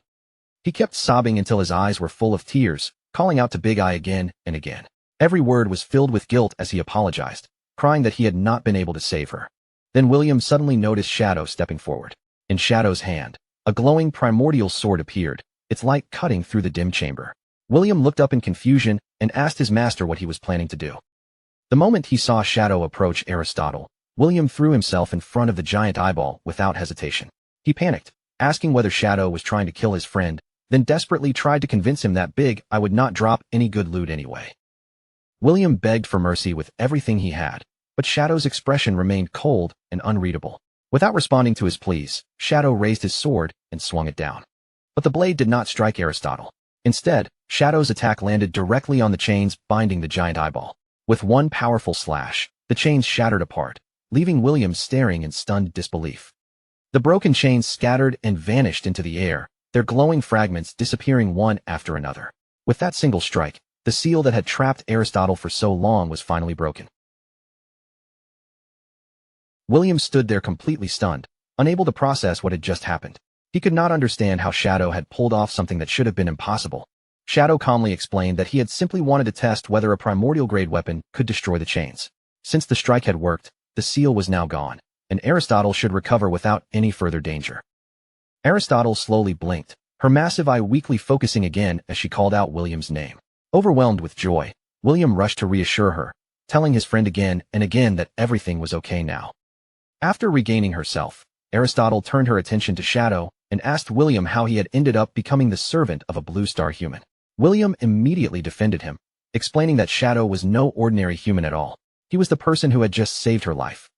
He kept sobbing until his eyes were full of tears, calling out to Big Eye again and again. Every word was filled with guilt as he apologized, crying that he had not been able to save her. Then William suddenly noticed Shadow stepping forward. In Shadow's hand, a glowing primordial sword appeared, its light cutting through the dim chamber. William looked up in confusion and asked his master what he was planning to do. The moment he saw Shadow approach Aristotle, William threw himself in front of the giant eyeball without hesitation. He panicked, asking whether Shadow was trying to kill his friend, then desperately tried to convince him that Big Eye would not drop any good loot anyway. William begged for mercy with everything he had, but Shadow's expression remained cold and unreadable. Without responding to his pleas, Shadow raised his sword and swung it down. But the blade did not strike Aristotle. Instead, Shadow's attack landed directly on the chains binding the giant eyeball. With one powerful slash, the chains shattered apart, leaving William staring in stunned disbelief. The broken chains scattered and vanished into the air, their glowing fragments disappearing one after another. With that single strike, the seal that had trapped Aristotle for so long was finally broken. William stood there completely stunned, unable to process what had just happened. He could not understand how Shadow had pulled off something that should have been impossible. Shadow calmly explained that he had simply wanted to test whether a primordial-grade weapon could destroy the chains. Since the strike had worked, the seal was now gone, and Aristotle should recover without any further danger. Aristotle slowly blinked, her massive eye weakly focusing again as she called out William's name. Overwhelmed with joy, William rushed to reassure her, telling his friend again and again that everything was okay now. After regaining herself, Aristotle turned her attention to Shadow and asked William how he had ended up becoming the servant of a blue star human. William immediately defended him, explaining that Shadow was no ordinary human at all. He was the person who had just saved her life.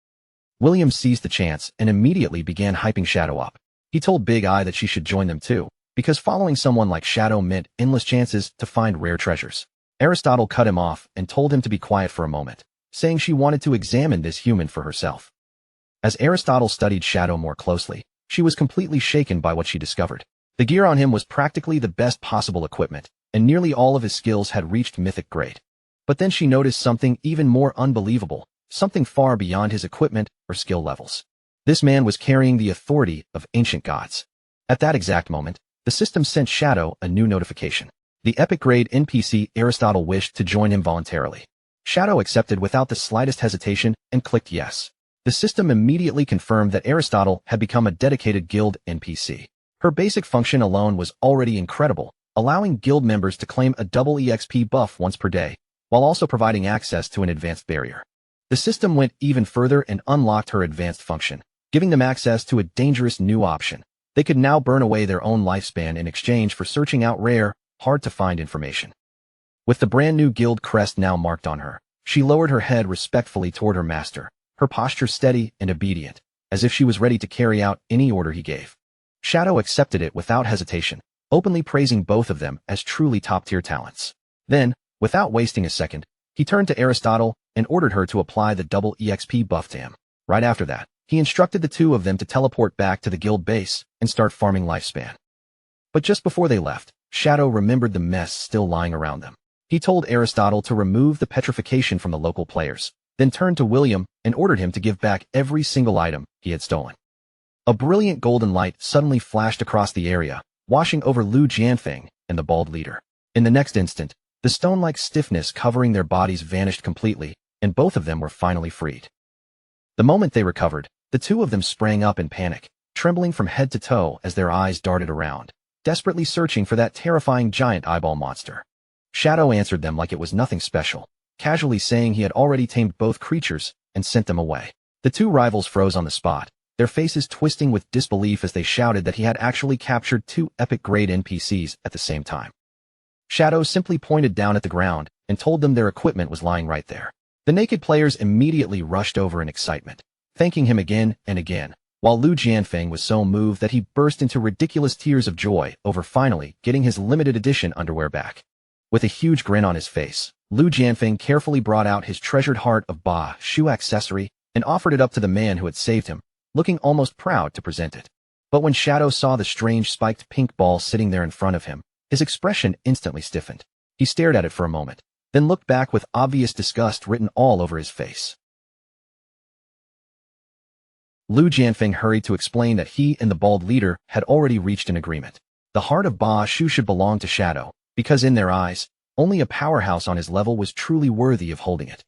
William seized the chance and immediately began hyping Shadow up. He told Big Eye that she should join them too, because following someone like Shadow meant endless chances to find rare treasures. Aristotle cut him off and told him to be quiet for a moment, saying she wanted to examine this human for herself. As Aristotle studied Shadow more closely, she was completely shaken by what she discovered. The gear on him was practically the best possible equipment, and nearly all of his skills had reached mythic grade. But then she noticed something even more unbelievable, something far beyond his equipment or skill levels. This man was carrying the authority of ancient gods. At that exact moment, the system sent Shadow a new notification. The epic-grade NPC Aristotle wished to join him voluntarily. Shadow accepted without the slightest hesitation and clicked yes. The system immediately confirmed that Aristotle had become a dedicated guild NPC. Her basic function alone was already incredible, allowing guild members to claim a double EXP buff once per day, while also providing access to an advanced barrier. The system went even further and unlocked her advanced function, giving them access to a dangerous new option. They could now burn away their own lifespan in exchange for searching out rare, hard-to-find information. With the brand new guild crest now marked on her, she lowered her head respectfully toward her master, her posture steady and obedient, as if she was ready to carry out any order he gave. Shadow accepted it without hesitation, openly praising both of them as truly top-tier talents. Then, without wasting a second, he turned to Aristotle and ordered her to apply the double EXP buff to him. Right after that, he instructed the two of them to teleport back to the guild base and start farming lifespan. But just before they left, Shadow remembered the mess still lying around them. He told Aristotle to remove the petrification from the local players, then turned to William and ordered him to give back every single item he had stolen. A brilliant golden light suddenly flashed across the area, washing over Lu Jianfeng and the bald leader. In the next instant, the stone-like stiffness covering their bodies vanished completely, and both of them were finally freed. The moment they recovered, the two of them sprang up in panic, trembling from head to toe as their eyes darted around, desperately searching for that terrifying giant eyeball monster. Shadow answered them like it was nothing special, casually saying he had already tamed both creatures and sent them away. The two rivals froze on the spot, their faces twisting with disbelief as they shouted that he had actually captured two epic-grade NPCs at the same time. Shadow simply pointed down at the ground and told them their equipment was lying right there. The naked players immediately rushed over in excitement, thanking him again and again, while Lu Jianfeng was so moved that he burst into ridiculous tears of joy over finally getting his limited edition underwear back. With a huge grin on his face, Lu Jianfeng carefully brought out his treasured heart of Ba Shu accessory and offered it up to the man who had saved him, looking almost proud to present it. But when Shadow saw the strange spiked pink ball sitting there in front of him, his expression instantly stiffened. He stared at it for a moment, then looked back with obvious disgust written all over his face. Lu Jianfeng hurried to explain that he and the bald leader had already reached an agreement. The heart of Ba Shu should belong to Shadow, because in their eyes, only a powerhouse on his level was truly worthy of holding it.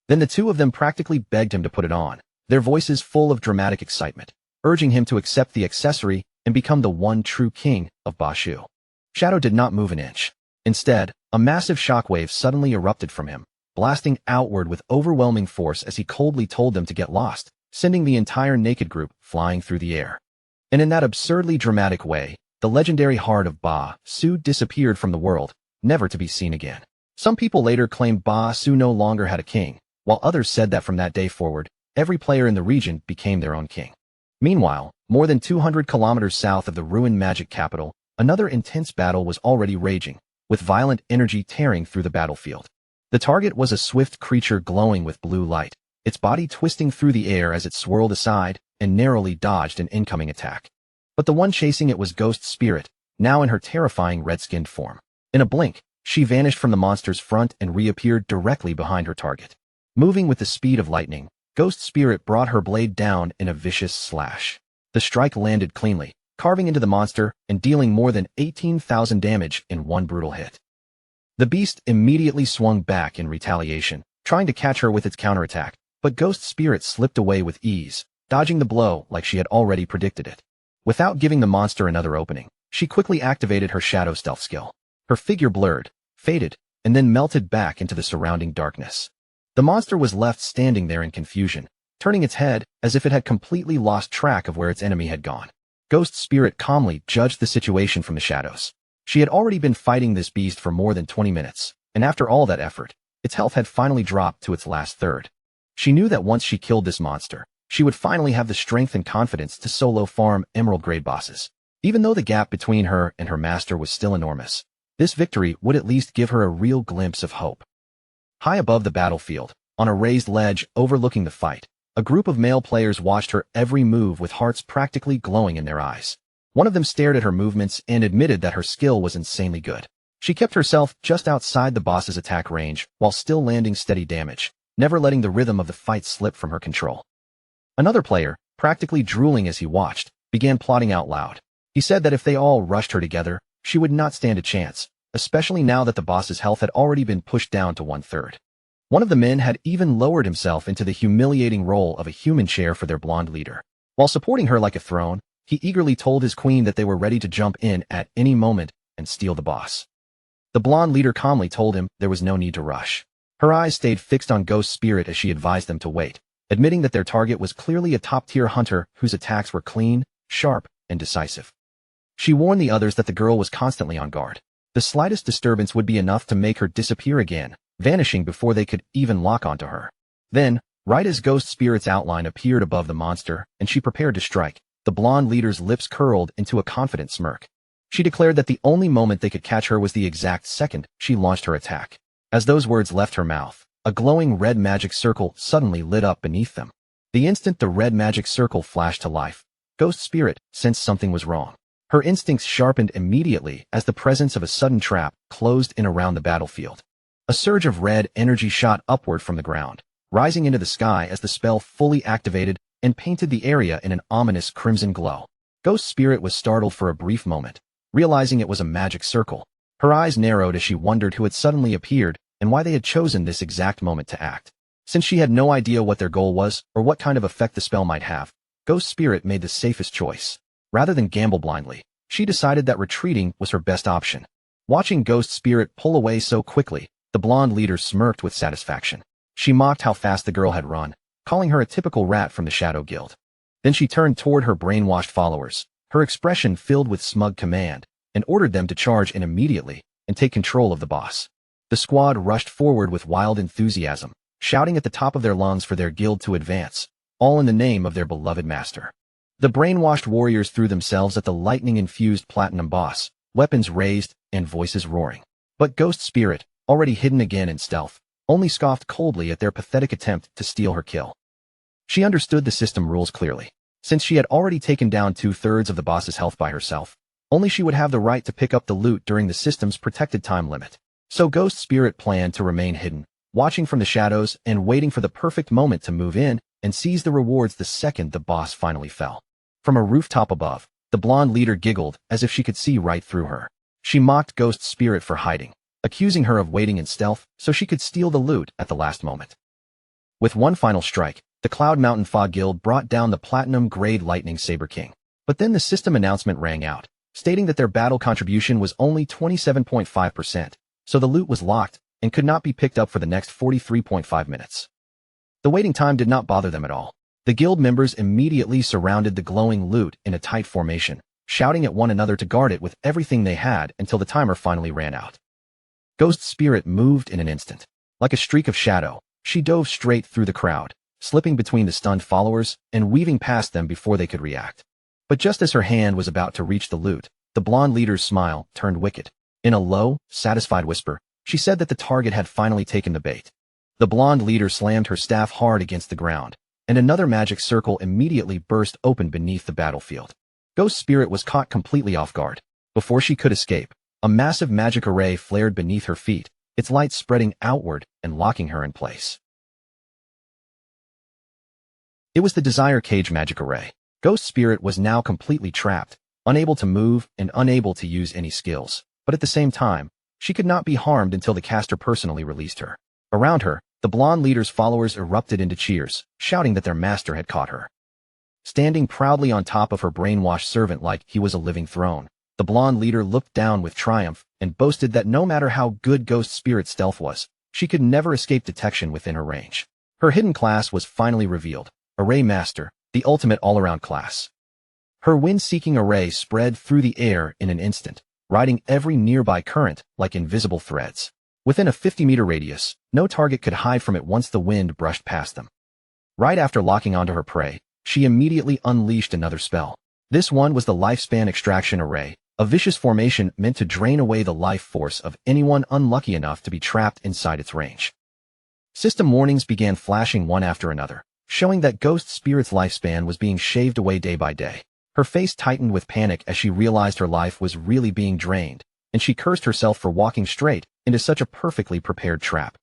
Then the two of them practically begged him to put it on, their voices full of dramatic excitement, urging him to accept the accessory and become the one true king of Ba Shu. Shadow did not move an inch. Instead, a massive shockwave suddenly erupted from him, blasting outward with overwhelming force as he coldly told them to get lost, sending the entire naked group flying through the air. And in that absurdly dramatic way, the legendary heart of Ba Shu disappeared from the world, never to be seen again. Some people later claimed Ba Shu no longer had a king, while others said that from that day forward, every player in the region became their own king. Meanwhile, more than 200 kilometers south of the ruined magic capital, another intense battle was already raging, with violent energy tearing through the battlefield. The target was a swift creature glowing with blue light, its body twisting through the air as it swirled aside and narrowly dodged an incoming attack. But the one chasing it was Ghost Spirit, now in her terrifying red-skinned form. In a blink, she vanished from the monster's front and reappeared directly behind her target. Moving with the speed of lightning, Ghost Spirit brought her blade down in a vicious slash. The strike landed cleanly, carving into the monster and dealing more than 18,000 damage in one brutal hit. The beast immediately swung back in retaliation, trying to catch her with its counterattack, but Ghost Spirit slipped away with ease, dodging the blow like she had already predicted it. Without giving the monster another opening, she quickly activated her shadow stealth skill. Her figure blurred, faded, and then melted back into the surrounding darkness. The monster was left standing there in confusion, turning its head as if it had completely lost track of where its enemy had gone. Ghost Spirit calmly judged the situation from the shadows. She had already been fighting this beast for more than 20 minutes, and after all that effort, its health had finally dropped to its last third. She knew that once she killed this monster, she would finally have the strength and confidence to solo farm emerald-grade bosses. Even though the gap between her and her master was still enormous, this victory would at least give her a real glimpse of hope. High above the battlefield, on a raised ledge overlooking the fight, a group of male players watched her every move with hearts practically glowing in their eyes. One of them stared at her movements and admitted that her skill was insanely good. She kept herself just outside the boss's attack range while still landing steady damage, never letting the rhythm of the fight slip from her control. Another player, practically drooling as he watched, began plotting out loud. He said that if they all rushed her together, she would not stand a chance, especially now that the boss's health had already been pushed down to 1/3. One of the men had even lowered himself into the humiliating role of a human chair for their blonde leader. While supporting her like a throne, he eagerly told his queen that they were ready to jump in at any moment and steal the boss. The blonde leader calmly told him there was no need to rush. Her eyes stayed fixed on Ghost Spirit as she advised them to wait, admitting that their target was clearly a top-tier hunter whose attacks were clean, sharp, and decisive. She warned the others that the girl was constantly on guard. The slightest disturbance would be enough to make her disappear again, vanishing before they could even lock onto her. Then, right as Ghost Spirit's outline appeared above the monster and she prepared to strike, the blonde leader's lips curled into a confident smirk. She declared that the only moment they could catch her was the exact second she launched her attack. As those words left her mouth, a glowing red magic circle suddenly lit up beneath them. The instant the red magic circle flashed to life, Ghost Spirit sensed something was wrong. Her instincts sharpened immediately as the presence of a sudden trap closed in around the battlefield. A surge of red energy shot upward from the ground, rising into the sky as the spell fully activated and painted the area in an ominous crimson glow. Ghost Spirit was startled for a brief moment, realizing it was a magic circle. Her eyes narrowed as she wondered who had suddenly appeared and why they had chosen this exact moment to act. Since she had no idea what their goal was or what kind of effect the spell might have, Ghost Spirit made the safest choice. Rather than gamble blindly, she decided that retreating was her best option. Watching Ghost Spirit pull away so quickly, the blonde leader smirked with satisfaction. She mocked how fast the girl had run, calling her a typical rat from the Shadow Guild. Then she turned toward her brainwashed followers, her expression filled with smug command, and ordered them to charge in immediately and take control of the boss. The squad rushed forward with wild enthusiasm, shouting at the top of their lungs for their guild to advance, all in the name of their beloved master. The brainwashed warriors threw themselves at the lightning-infused platinum boss, weapons raised and voices roaring. But Ghost Spirit, already hidden again in stealth, only scoffed coldly at their pathetic attempt to steal her kill. She understood the system rules clearly. Since she had already taken down 2/3 of the boss's health by herself, only she would have the right to pick up the loot during the system's protected time limit. So Ghost Spirit planned to remain hidden, watching from the shadows and waiting for the perfect moment to move in and seize the rewards the second the boss finally fell. From a rooftop above, the blonde leader giggled as if she could see right through her. She mocked Ghost Spirit for hiding, accusing her of waiting in stealth so she could steal the loot at the last moment. With one final strike, the Cloud Mountain Fog Guild brought down the Platinum-grade Lightning Saber King. But then the system announcement rang out, stating that their battle contribution was only 27.5%, so the loot was locked and could not be picked up for the next 43.5 minutes. The waiting time did not bother them at all. The guild members immediately surrounded the glowing loot in a tight formation, shouting at one another to guard it with everything they had until the timer finally ran out. Ghost Spirit moved in an instant. Like a streak of shadow, she dove straight through the crowd, slipping between the stunned followers and weaving past them before they could react. But just as her hand was about to reach the loot, the blonde leader's smile turned wicked. In a low, satisfied whisper, she said that the target had finally taken the bait. The blonde leader slammed her staff hard against the ground, and another magic circle immediately burst open beneath the battlefield. Ghost Spirit was caught completely off guard. Before she could escape, a massive magic array flared beneath her feet, its light spreading outward and locking her in place. It was the Desire Cage magic array. Ghost Spirit was now completely trapped, unable to move and unable to use any skills. But at the same time, she could not be harmed until the caster personally released her. Around her, the blonde leader's followers erupted into cheers, shouting that their master had caught her. Standing proudly on top of her brainwashed servant like he was a living throne, the blonde leader looked down with triumph and boasted that no matter how good Ghost Spirit's stealth was, she could never escape detection within her range. Her hidden class was finally revealed, Array Master, the ultimate all-around class. Her wind-seeking array spread through the air in an instant, riding every nearby current like invisible threads. Within a 50-meter radius, no target could hide from it once the wind brushed past them. Right after locking onto her prey, she immediately unleashed another spell. This one was the Lifespan Extraction Array, a vicious formation meant to drain away the life force of anyone unlucky enough to be trapped inside its range. System warnings began flashing one after another, showing that Ghost Spirit's lifespan was being shaved away day by day. Her face tightened with panic as she realized her life was really being drained, and she cursed herself for walking straight into such a perfectly prepared trap.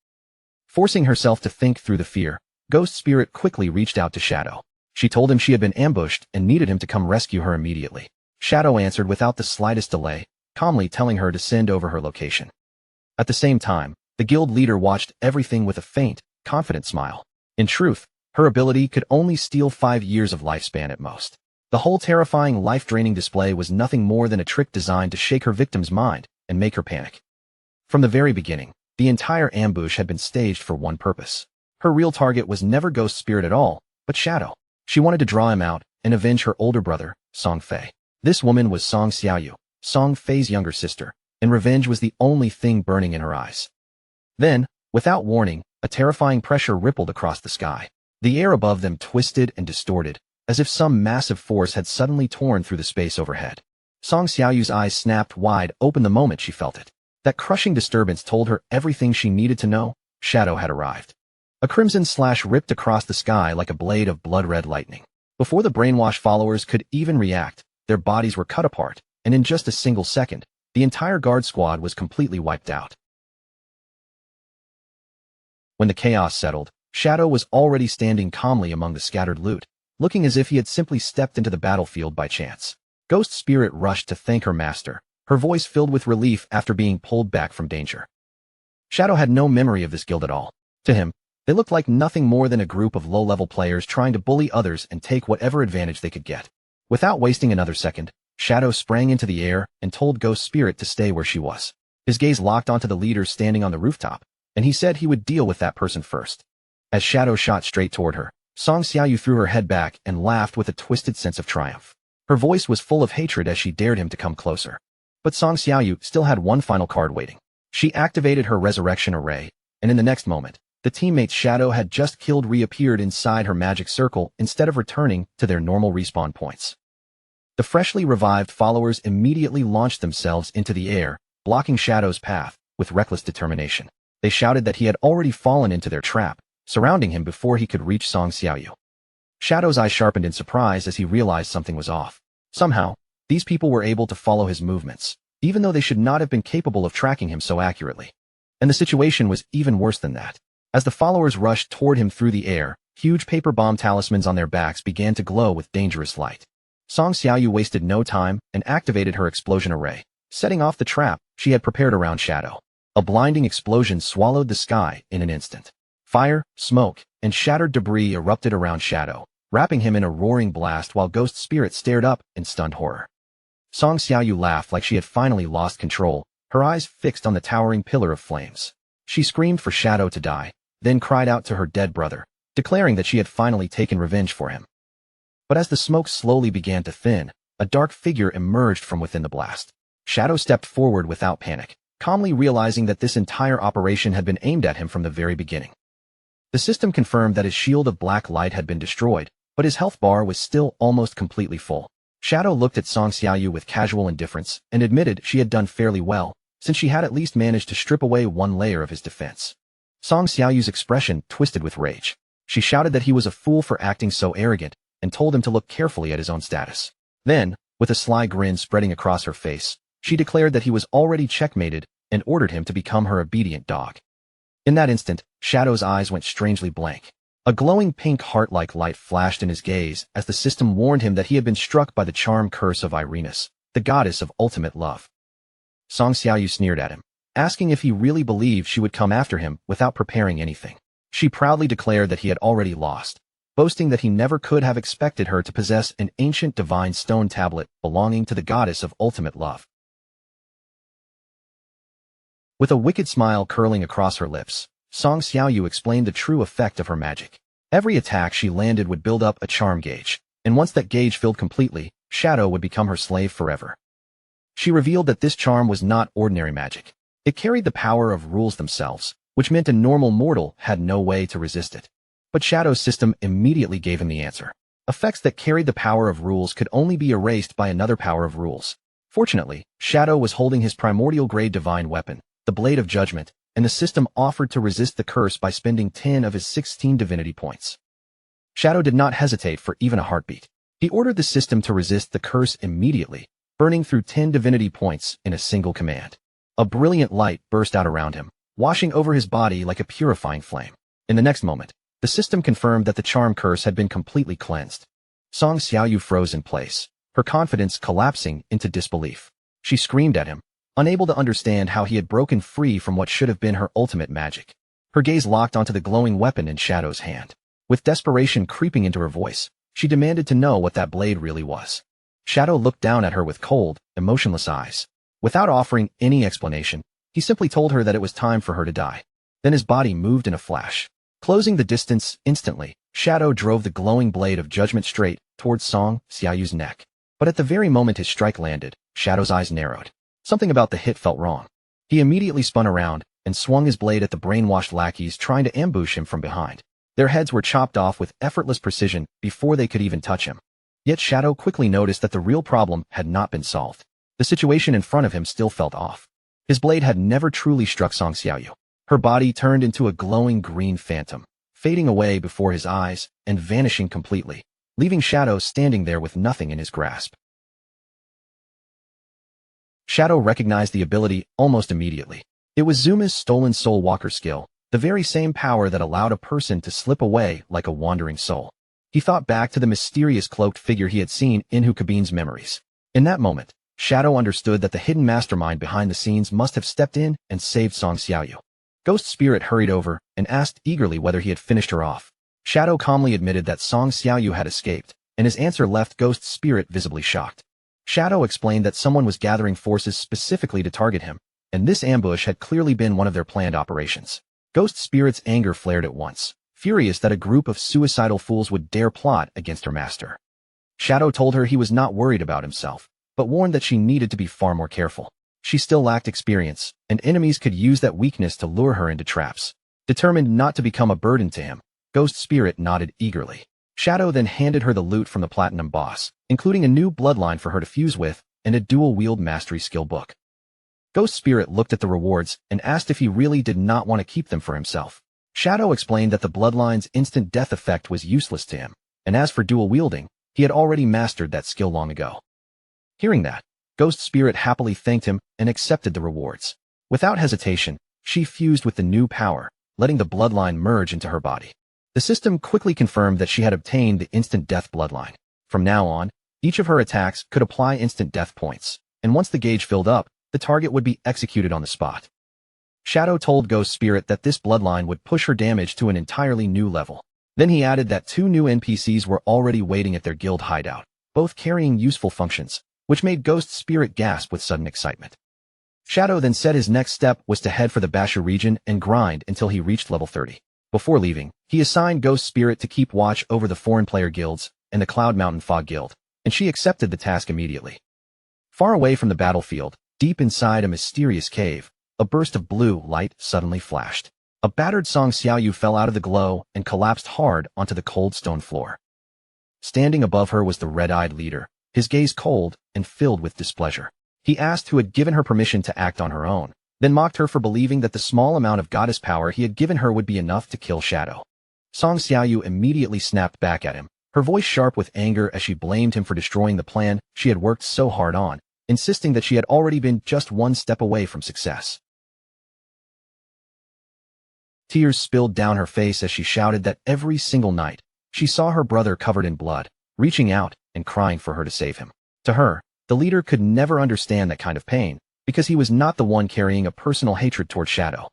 Forcing herself to think through the fear, Ghost Spirit quickly reached out to Shadow. She told him she had been ambushed and needed him to come rescue her immediately. Shadow answered without the slightest delay, calmly telling her to send over her location. At the same time, the guild leader watched everything with a faint, confident smile. In truth, her ability could only steal 5 years of lifespan at most. The whole terrifying life-draining display was nothing more than a trick designed to shake her victim's mind and make her panic. From the very beginning, the entire ambush had been staged for one purpose. Her real target was never Ghost Spirit at all, but Shadow. She wanted to draw him out and avenge her older brother, Song Fei. This woman was Song Xiaoyu, Song Fei's younger sister, and revenge was the only thing burning in her eyes. Then, without warning, a terrifying pressure rippled across the sky. The air above them twisted and distorted, as if some massive force had suddenly torn through the space overhead. Song Xiaoyu's eyes snapped wide open the moment she felt it. That crushing disturbance told her everything she needed to know. Shadow had arrived. A crimson slash ripped across the sky like a blade of blood-red lightning. Before the brainwashed followers could even react, their bodies were cut apart, and in just a single second, the entire guard squad was completely wiped out. When the chaos settled, Shadow was already standing calmly among the scattered loot, looking as if he had simply stepped into the battlefield by chance. Ghost Spirit rushed to thank her master, her voice filled with relief after being pulled back from danger. Shadow had no memory of this guild at all. To him, they looked like nothing more than a group of low-level players trying to bully others and take whatever advantage they could get. Without wasting another second, Shadow sprang into the air and told Ghost Spirit to stay where she was. His gaze locked onto the leader standing on the rooftop, and he said he would deal with that person first. As Shadow shot straight toward her, Song Xiaoyu threw her head back and laughed with a twisted sense of triumph. Her voice was full of hatred as she dared him to come closer. But Song Xiaoyu still had one final card waiting. She activated her resurrection array, and in the next moment, the teammates Shadow had just killed reappeared inside her magic circle instead of returning to their normal respawn points. The freshly revived followers immediately launched themselves into the air, blocking Shadow's path with reckless determination. They shouted that he had already fallen into their trap, surrounding him before he could reach Song Xiaoyu. Shadow's eyes sharpened in surprise as he realized something was off. Somehow, these people were able to follow his movements, even though they should not have been capable of tracking him so accurately. And the situation was even worse than that. As the followers rushed toward him through the air, huge paper bomb talismans on their backs began to glow with dangerous light. Song Xiaoyu wasted no time and activated her explosion array, setting off the trap she had prepared around Shadow. A blinding explosion swallowed the sky in an instant. Fire, smoke, and shattered debris erupted around Shadow, wrapping him in a roaring blast while Ghost Spirit stared up in stunned horror. Song Xiaoyu laughed like she had finally lost control, her eyes fixed on the towering pillar of flames. She screamed for Shadow to die, then cried out to her dead brother, declaring that she had finally taken revenge for him. But as the smoke slowly began to thin, a dark figure emerged from within the blast. Shadow stepped forward without panic, calmly realizing that this entire operation had been aimed at him from the very beginning. The system confirmed that his shield of black light had been destroyed, but his health bar was still almost completely full. Shadow looked at Song Xiaoyu with casual indifference and admitted she had done fairly well, since she had at least managed to strip away one layer of his defense. Song Xiaoyu's expression twisted with rage. She shouted that he was a fool for acting so arrogant and told him to look carefully at his own status. Then, with a sly grin spreading across her face, she declared that he was already checkmated and ordered him to become her obedient dog. In that instant, Shadow's eyes went strangely blank. A glowing pink heart-like light flashed in his gaze as the system warned him that he had been struck by the charm curse of Irenas, the goddess of ultimate love. Song Xiaoyu sneered at him, asking if he really believed she would come after him without preparing anything. She proudly declared that he had already lost, boasting that he never could have expected her to possess an ancient divine stone tablet belonging to the goddess of ultimate love. With a wicked smile curling across her lips, Song Xiaoyu explained the true effect of her magic. Every attack she landed would build up a charm gauge, and once that gauge filled completely, Shadow would become her slave forever. She revealed that this charm was not ordinary magic. It carried the power of rules themselves, which meant a normal mortal had no way to resist it. But Shadow's system immediately gave him the answer. Effects that carried the power of rules could only be erased by another power of rules. Fortunately, Shadow was holding his primordial grade divine weapon, the Blade of Judgment, and the system offered to resist the curse by spending 10 of his 16 divinity points. Shadow did not hesitate for even a heartbeat. He ordered the system to resist the curse immediately, burning through 10 divinity points in a single command. A brilliant light burst out around him, washing over his body like a purifying flame. In the next moment, the system confirmed that the charm curse had been completely cleansed. Song Xiaoyu froze in place, her confidence collapsing into disbelief. She screamed at him, unable to understand how he had broken free from what should have been her ultimate magic. Her gaze locked onto the glowing weapon in Shadow's hand. With desperation creeping into her voice, she demanded to know what that blade really was. Shadow looked down at her with cold, emotionless eyes. Without offering any explanation, he simply told her that it was time for her to die. Then his body moved in a flash. Closing the distance instantly, Shadow drove the glowing blade of judgment straight towards Song Xiaoyu's neck. But at the very moment his strike landed, Shadow's eyes narrowed. Something about the hit felt wrong. He immediately spun around and swung his blade at the brainwashed lackeys trying to ambush him from behind. Their heads were chopped off with effortless precision before they could even touch him. Yet Shadow quickly noticed that the real problem had not been solved. The situation in front of him still felt off. His blade had never truly struck Song Xiaoyu. Her body turned into a glowing green phantom, fading away before his eyes and vanishing completely, leaving Shadow standing there with nothing in his grasp. Shadow recognized the ability almost immediately. It was Zuma's stolen soul walker skill, the very same power that allowed a person to slip away like a wandering soul. He thought back to the mysterious cloaked figure he had seen in Hukabin's memories. In that moment, Shadow understood that the hidden mastermind behind the scenes must have stepped in and saved Song Xiaoyu. Ghost Spirit hurried over and asked eagerly whether he had finished her off. Shadow calmly admitted that Song Xiaoyu had escaped, and his answer left Ghost Spirit visibly shocked. Shadow explained that someone was gathering forces specifically to target him, and this ambush had clearly been one of their planned operations. Ghost Spirit's anger flared at once, furious that a group of suicidal fools would dare plot against her master. Shadow told her he was not worried about himself, but warned that she needed to be far more careful. She still lacked experience, and enemies could use that weakness to lure her into traps. Determined not to become a burden to him, Ghost Spirit nodded eagerly. Shadow then handed her the loot from the Platinum Boss, including a new bloodline for her to fuse with and a dual-wield mastery skill book. Ghost Spirit looked at the rewards and asked if he really did not want to keep them for himself. Shadow explained that the bloodline's instant death effect was useless to him, and as for dual-wielding, he had already mastered that skill long ago. Hearing that, Ghost Spirit happily thanked him and accepted the rewards. Without hesitation, she fused with the new power, letting the bloodline merge into her body. The system quickly confirmed that she had obtained the instant death bloodline. From now on, each of her attacks could apply instant death points, and once the gauge filled up, the target would be executed on the spot. Shadow told Ghost Spirit that this bloodline would push her damage to an entirely new level. Then he added that 2 new NPCs were already waiting at their guild hideout, both carrying useful functions, which made Ghost Spirit gasp with sudden excitement. Shadow then said his next step was to head for the Basha region and grind until he reached level 30. Before leaving, he assigned Ghost Spirit to keep watch over the foreign player guilds and the Cloud Mountain Fog Guild, and she accepted the task immediately. Far away from the battlefield, deep inside a mysterious cave, a burst of blue light suddenly flashed. A battered Song Xiaoyu fell out of the glow and collapsed hard onto the cold stone floor. Standing above her was the red-eyed leader, his gaze cold and filled with displeasure. He asked who had given her permission to act on her own, then mocked her for believing that the small amount of goddess power he had given her would be enough to kill Shadow. Song Xiaoyu immediately snapped back at him, her voice sharp with anger as she blamed him for destroying the plan she had worked so hard on, insisting that she had already been just one step away from success. Tears spilled down her face as she shouted that every single night, she saw her brother covered in blood, reaching out and crying for her to save him. To her, the leader could never understand that kind of pain, because he was not the one carrying a personal hatred toward Shadow.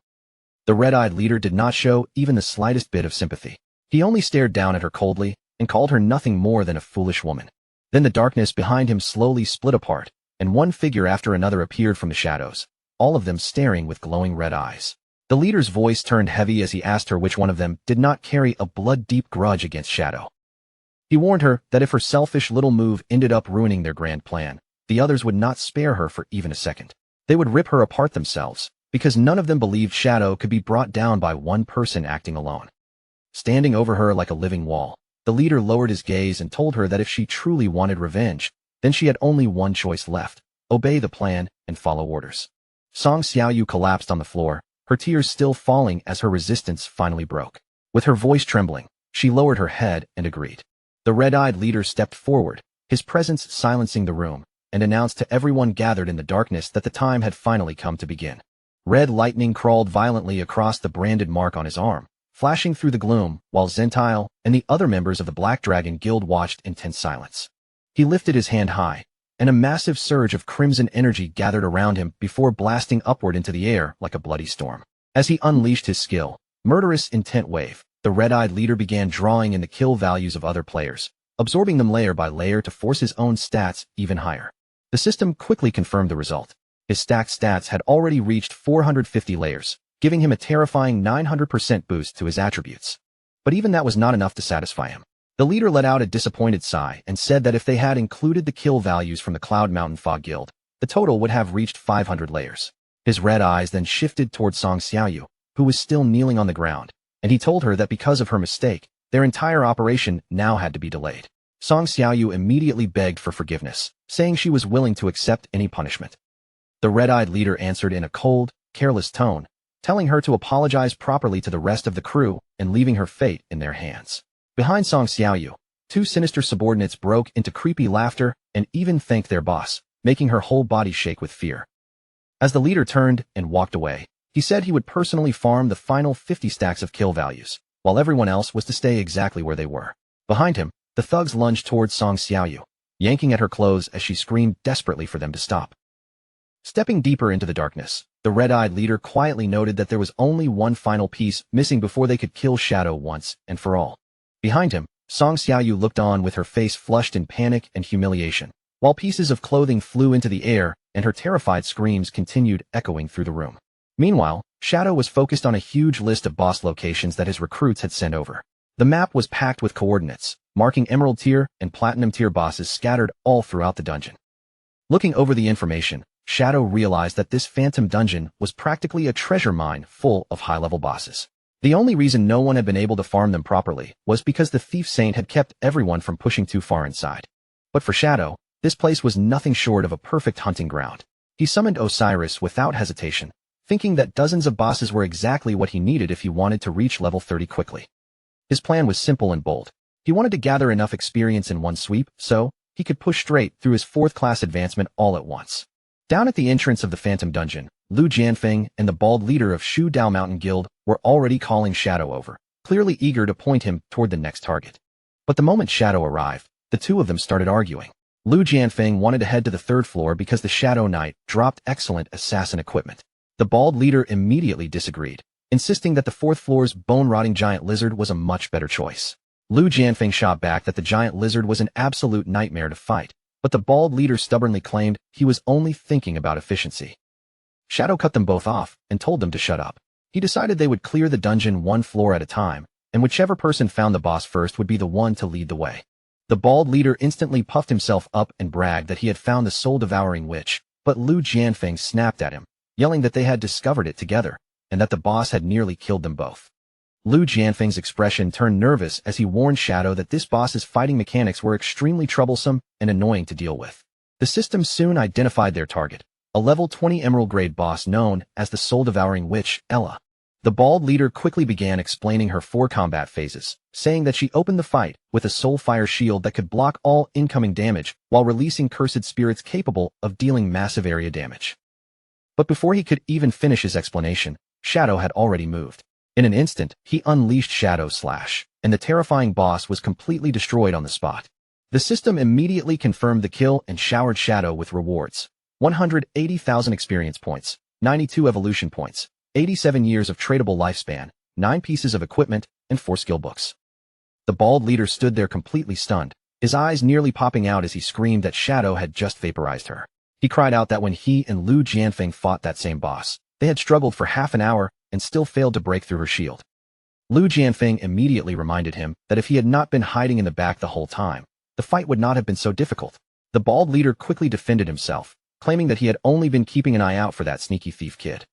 The red-eyed leader did not show even the slightest bit of sympathy. He only stared down at her coldly and called her nothing more than a foolish woman. Then the darkness behind him slowly split apart, and one figure after another appeared from the shadows, all of them staring with glowing red eyes. The leader's voice turned heavy as he asked her which one of them did not carry a blood-deep grudge against Shadow. He warned her that if her selfish little move ended up ruining their grand plan, the others would not spare her for even a second. They would rip her apart themselves, because none of them believed Shadow could be brought down by one person acting alone. Standing over her like a living wall, the leader lowered his gaze and told her that if she truly wanted revenge, then she had only one choice left: obey the plan and follow orders. Song Xiaoyu collapsed on the floor, her tears still falling as her resistance finally broke. With her voice trembling, she lowered her head and agreed. The red-eyed leader stepped forward, his presence silencing the room, and announced to everyone gathered in the darkness that the time had finally come to begin. Red lightning crawled violently across the branded mark on his arm, flashing through the gloom, while Zentile and the other members of the Black Dragon Guild watched in tense silence. He lifted his hand high, and a massive surge of crimson energy gathered around him before blasting upward into the air like a bloody storm. As he unleashed his skill, Murderous Intent Wave, the red-eyed leader began drawing in the kill values of other players, absorbing them layer by layer to force his own stats even higher. The system quickly confirmed the result. His stacked stats had already reached 450 layers, giving him a terrifying 900% boost to his attributes. But even that was not enough to satisfy him. The leader let out a disappointed sigh and said that if they had included the kill values from the Cloud Mountain Fog Guild, the total would have reached 500 layers. His red eyes then shifted toward Song Xiaoyu, who was still kneeling on the ground, and he told her that because of her mistake, their entire operation now had to be delayed. Song Xiaoyu immediately begged for forgiveness, saying she was willing to accept any punishment. The red-eyed leader answered in a cold, careless tone, telling her to apologize properly to the rest of the crew and leaving her fate in their hands. Behind Song Xiaoyu, two sinister subordinates broke into creepy laughter and even thanked their boss, making her whole body shake with fear. As the leader turned and walked away, he said he would personally farm the final 50 stacks of kill values, while everyone else was to stay exactly where they were. Behind him, the thugs lunged towards Song Xiaoyu, yanking at her clothes as she screamed desperately for them to stop. Stepping deeper into the darkness, the red-eyed leader quietly noted that there was only one final piece missing before they could kill Shadow once and for all. Behind him, Song Xiaoyu looked on with her face flushed in panic and humiliation, while pieces of clothing flew into the air and her terrified screams continued echoing through the room. Meanwhile, Shadow was focused on a huge list of boss locations that his recruits had sent over. The map was packed with coordinates, marking Emerald Tier and Platinum Tier bosses scattered all throughout the dungeon. Looking over the information, Shadow realized that this phantom dungeon was practically a treasure mine full of high-level bosses. The only reason no one had been able to farm them properly was because the Thief Saint had kept everyone from pushing too far inside. But for Shadow, this place was nothing short of a perfect hunting ground. He summoned Osiris without hesitation, thinking that dozens of bosses were exactly what he needed if he wanted to reach level 30 quickly. His plan was simple and bold. He wanted to gather enough experience in one sweep so he could push straight through his 4th class advancement all at once. Down at the entrance of the Phantom Dungeon, Lu Jianfeng and the bald leader of Shu Dao Mountain Guild were already calling Shadow over, clearly eager to point him toward the next target. But the moment Shadow arrived, the two of them started arguing. Lu Jianfeng wanted to head to the 3rd floor because the Shadow Knight dropped excellent assassin equipment. The bald leader immediately disagreed, insisting that the 4th floor's bone-rotting giant lizard was a much better choice. Lu Jianfeng shot back that the giant lizard was an absolute nightmare to fight, but the bald leader stubbornly claimed he was only thinking about efficiency. Shadow cut them both off and told them to shut up. He decided they would clear the dungeon one floor at a time, and whichever person found the boss first would be the one to lead the way. The bald leader instantly puffed himself up and bragged that he had found the soul-devouring witch, but Lu Jianfeng snapped at him, yelling that they had discovered it together, and that the boss had nearly killed them both. Lu Jianfeng's expression turned nervous as he warned Shadow that this boss's fighting mechanics were extremely troublesome and annoying to deal with. The system soon identified their target, a level 20 emerald grade boss known as the soul-devouring witch, Ella. The bald leader quickly began explaining her 4 combat phases, saying that she opened the fight with a soul fire shield that could block all incoming damage while releasing cursed spirits capable of dealing massive area damage. But before he could even finish his explanation, Shadow had already moved. In an instant, he unleashed Shadow Slash, and the terrifying boss was completely destroyed on the spot. The system immediately confirmed the kill and showered Shadow with rewards. 180,000 experience points, 92 evolution points, 87 years of tradable lifespan, 9 pieces of equipment, and 4 skill books. The bald leader stood there completely stunned, his eyes nearly popping out as he screamed that Shadow had just vaporized her. He cried out that when he and Lu Jianfeng fought that same boss, they had struggled for half an hour and still failed to break through her shield. Lu Jianfeng immediately reminded him that if he had not been hiding in the back the whole time, the fight would not have been so difficult. The bald leader quickly defended himself, claiming that he had only been keeping an eye out for that sneaky thief kid.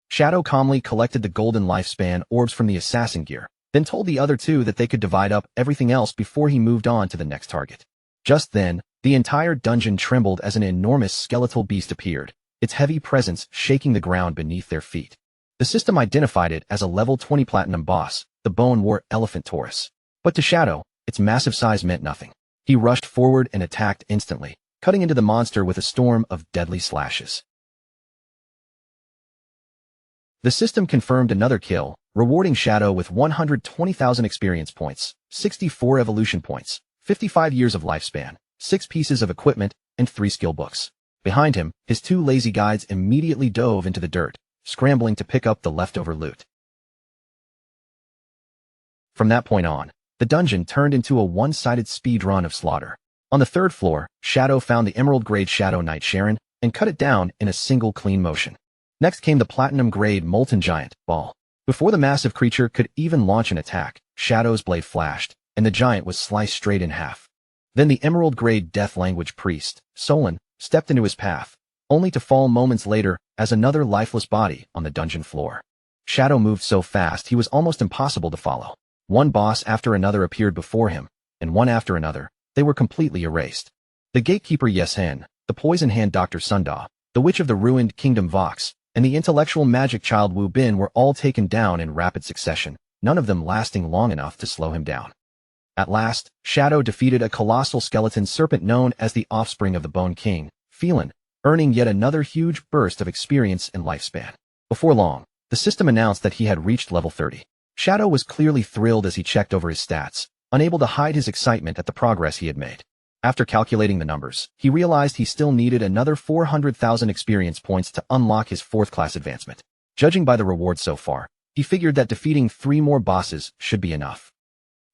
Shadow calmly collected the golden lifespan orbs from the assassin gear, then told the other two that they could divide up everything else before he moved on to the next target. Just then, the entire dungeon trembled as an enormous skeletal beast appeared, its heavy presence shaking the ground beneath their feet. The system identified it as a level 20 platinum boss, the bone-war elephant Taurus. But to Shadow, its massive size meant nothing. He rushed forward and attacked instantly, cutting into the monster with a storm of deadly slashes. The system confirmed another kill, rewarding Shadow with 120,000 experience points, 64 evolution points, 55 years of lifespan, 6 pieces of equipment, and 3 skill books. Behind him, his 2 lazy guides immediately dove into the dirt, scrambling to pick up the leftover loot. From that point on, the dungeon turned into a one-sided speed run of slaughter. On the 3rd floor, Shadow found the emerald-grade Shadow Knight Sharon and cut it down in a single clean motion. Next came the platinum-grade Molten Giant, Ball. Before the massive creature could even launch an attack, Shadow's blade flashed, and the giant was sliced straight in half. Then the emerald-grade Death Language Priest, Solon, stepped into his path, only to fall moments later as another lifeless body on the dungeon floor. Shadow moved so fast he was almost impossible to follow. One boss after another appeared before him, and one after another, they were completely erased. The gatekeeper Yes Hen, the poison hand Dr. Sunda, the witch of the ruined Kingdom Vox, and the intellectual magic child Wu Bin were all taken down in rapid succession, none of them lasting long enough to slow him down. At last, Shadow defeated a colossal skeleton serpent known as the offspring of the Bone King, Phelan, earning yet another huge burst of experience and lifespan. Before long, the system announced that he had reached level 30. Shadow was clearly thrilled as he checked over his stats, unable to hide his excitement at the progress he had made. After calculating the numbers, he realized he still needed another 400,000 experience points to unlock his 4th class advancement. Judging by the rewards so far, he figured that defeating 3 more bosses should be enough.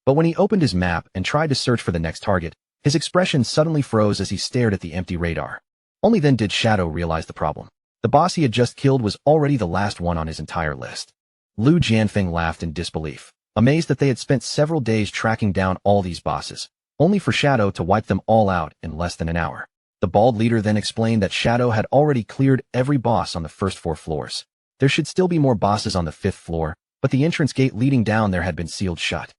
But when he opened his map and tried to search for the next target, his expression suddenly froze as he stared at the empty radar. Only then did Shadow realize the problem. The boss he had just killed was already the last one on his entire list. Lu Jianfeng laughed in disbelief, amazed that they had spent several days tracking down all these bosses, only for Shadow to wipe them all out in less than an hour. The bald leader then explained that Shadow had already cleared every boss on the first 4 floors. There should still be more bosses on the 5th floor, but the entrance gate leading down there had been sealed shut.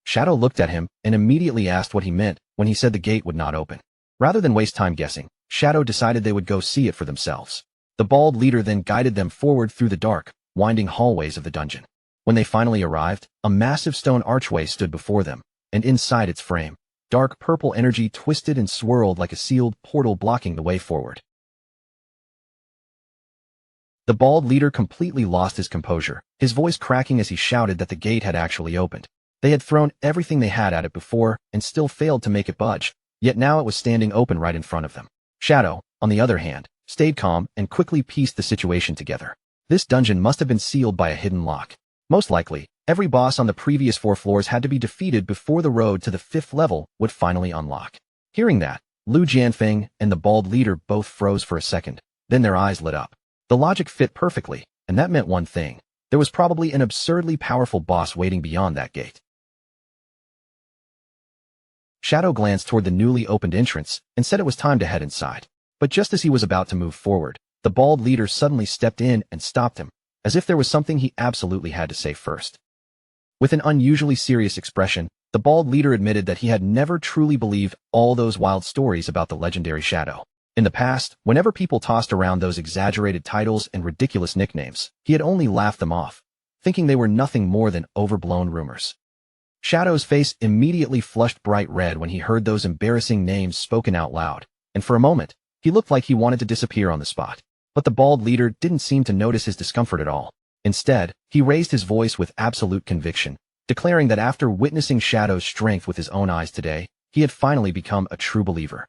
Shadow looked at him and immediately asked what he meant when he said the gate would not open. Rather than waste time guessing, Shadow decided they would go see it for themselves. The bald leader then guided them forward through the dark, winding hallways of the dungeon. When they finally arrived, a massive stone archway stood before them, and inside its frame, dark purple energy twisted and swirled like a sealed portal blocking the way forward. The bald leader completely lost his composure, his voice cracking as he shouted that the gate had actually opened. They had thrown everything they had at it before and still failed to make it budge, yet now it was standing open right in front of them. Shadow, on the other hand, stayed calm and quickly pieced the situation together. This dungeon must have been sealed by a hidden lock. Most likely, every boss on the previous 4 floors had to be defeated before the road to the 5th level would finally unlock. Hearing that, Lu Jianfeng and the bald leader both froze for a second, then their eyes lit up. The logic fit perfectly, and that meant one thing. There was probably an absurdly powerful boss waiting beyond that gate. Shadow glanced toward the newly opened entrance and said it was time to head inside. But just as he was about to move forward, the bald leader suddenly stepped in and stopped him, as if there was something he absolutely had to say first. With an unusually serious expression, the bald leader admitted that he had never truly believed all those wild stories about the legendary Shadow. In the past, whenever people tossed around those exaggerated titles and ridiculous nicknames, he had only laughed them off, thinking they were nothing more than overblown rumors. Shadow's face immediately flushed bright red when he heard those embarrassing names spoken out loud, and for a moment, he looked like he wanted to disappear on the spot. But the bald leader didn't seem to notice his discomfort at all. Instead, he raised his voice with absolute conviction, declaring that after witnessing Shadow's strength with his own eyes today, he had finally become a true believer.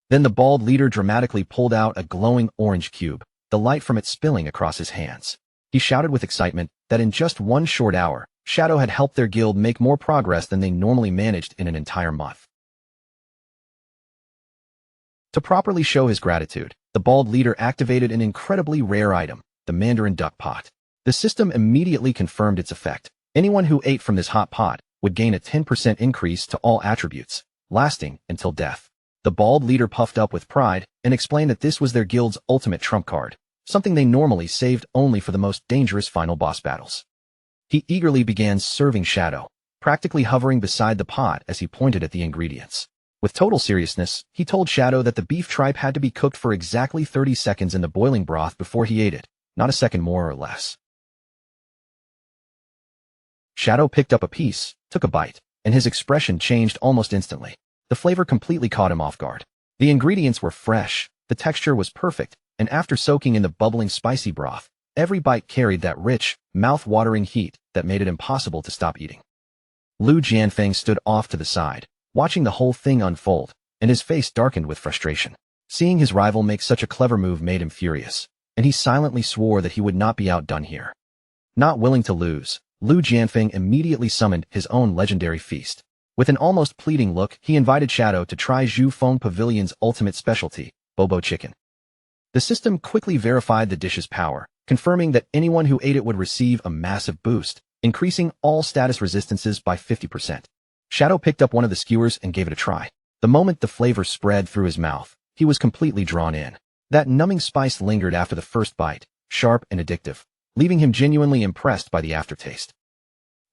Then the bald leader dramatically pulled out a glowing orange cube, the light from it spilling across his hands. He shouted with excitement that in just 1 short hour, Shadow had helped their guild make more progress than they normally managed in an entire month. To properly show his gratitude, the bald leader activated an incredibly rare item, the Mandarin Duck Pot. The system immediately confirmed its effect. Anyone who ate from this hot pot would gain a 10% increase to all attributes, lasting until death. The bald leader puffed up with pride and explained that this was their guild's ultimate trump card, something they normally saved only for the most dangerous final boss battles. He eagerly began serving Shadow, practically hovering beside the pot as he pointed at the ingredients. With total seriousness, he told Shadow that the beef tripe had to be cooked for exactly 30 seconds in the boiling broth before he ate it, not a second more or less. Shadow picked up a piece, took a bite, and his expression changed almost instantly. The flavor completely caught him off guard. The ingredients were fresh, the texture was perfect, and after soaking in the bubbling spicy broth, every bite carried that rich, mouth-watering heat that made it impossible to stop eating. Lu Jianfeng stood off to the side, watching the whole thing unfold, and his face darkened with frustration. Seeing his rival make such a clever move made him furious, and he silently swore that he would not be outdone here. Not willing to lose, Lu Jianfeng immediately summoned his own legendary feast. With an almost pleading look, he invited Shadow to try Zhu Feng Pavilion's ultimate specialty, Bobo chicken. The system quickly verified the dish's power, confirming that anyone who ate it would receive a massive boost, increasing all status resistances by 50%. Shadow picked up one of the skewers and gave it a try. The moment the flavor spread through his mouth, he was completely drawn in. That numbing spice lingered after the first bite, sharp and addictive, leaving him genuinely impressed by the aftertaste.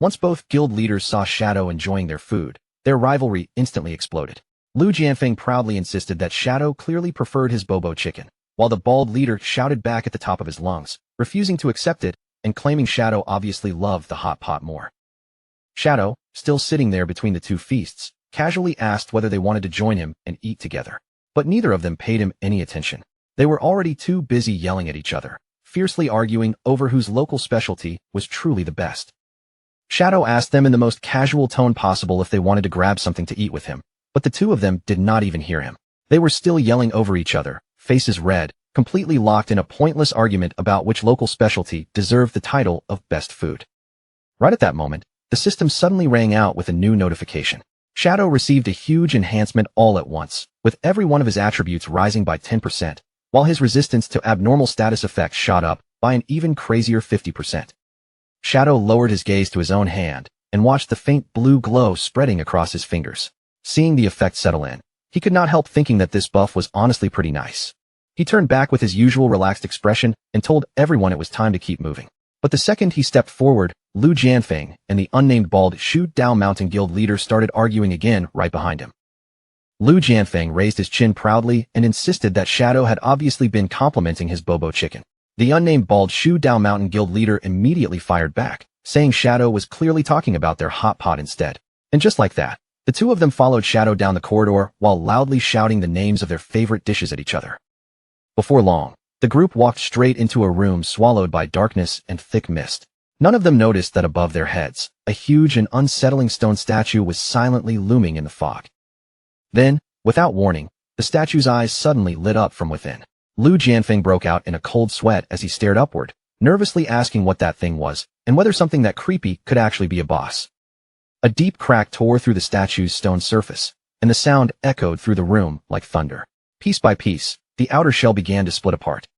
Once both guild leaders saw Shadow enjoying their food, their rivalry instantly exploded. Lu Jianfeng proudly insisted that Shadow clearly preferred his Bobo chicken, while the bald leader shouted back at the top of his lungs, refusing to accept it and claiming Shadow obviously loved the hot pot more. Shadow, still sitting there between the two feasts, casually asked whether they wanted to join him and eat together. But neither of them paid him any attention. They were already too busy yelling at each other, fiercely arguing over whose local specialty was truly the best. Shadow asked them in the most casual tone possible if they wanted to grab something to eat with him, but the two of them did not even hear him. They were still yelling over each other, faces red, completely locked in a pointless argument about which local specialty deserved the title of best food. Right at that moment, the system suddenly rang out with a new notification. Shadow received a huge enhancement all at once, with every one of his attributes rising by 10%, while his resistance to abnormal status effects shot up by an even crazier 50%. Shadow lowered his gaze to his own hand and watched the faint blue glow spreading across his fingers. Seeing the effect settle in, he could not help thinking that this buff was honestly pretty nice. He turned back with his usual relaxed expression and told everyone it was time to keep moving. But the second he stepped forward, Lu Jianfeng and the unnamed bald Shu Dao Mountain Guild leader started arguing again right behind him. Lu Jianfeng raised his chin proudly and insisted that Shadow had obviously been complimenting his bobo chicken. The unnamed bald Shu Dao Mountain Guild leader immediately fired back, saying Shadow was clearly talking about their hot pot instead. And just like that, the two of them followed Shadow down the corridor while loudly shouting the names of their favorite dishes at each other. Before long, the group walked straight into a room swallowed by darkness and thick mist. None of them noticed that above their heads, a huge and unsettling stone statue was silently looming in the fog. Then, without warning, the statue's eyes suddenly lit up from within. Lu Jianfeng broke out in a cold sweat as he stared upward, nervously asking what that thing was and whether something that creepy could actually be a boss. A deep crack tore through the statue's stone surface, and the sound echoed through the room like thunder. Piece by piece, the outer shell began to split apart.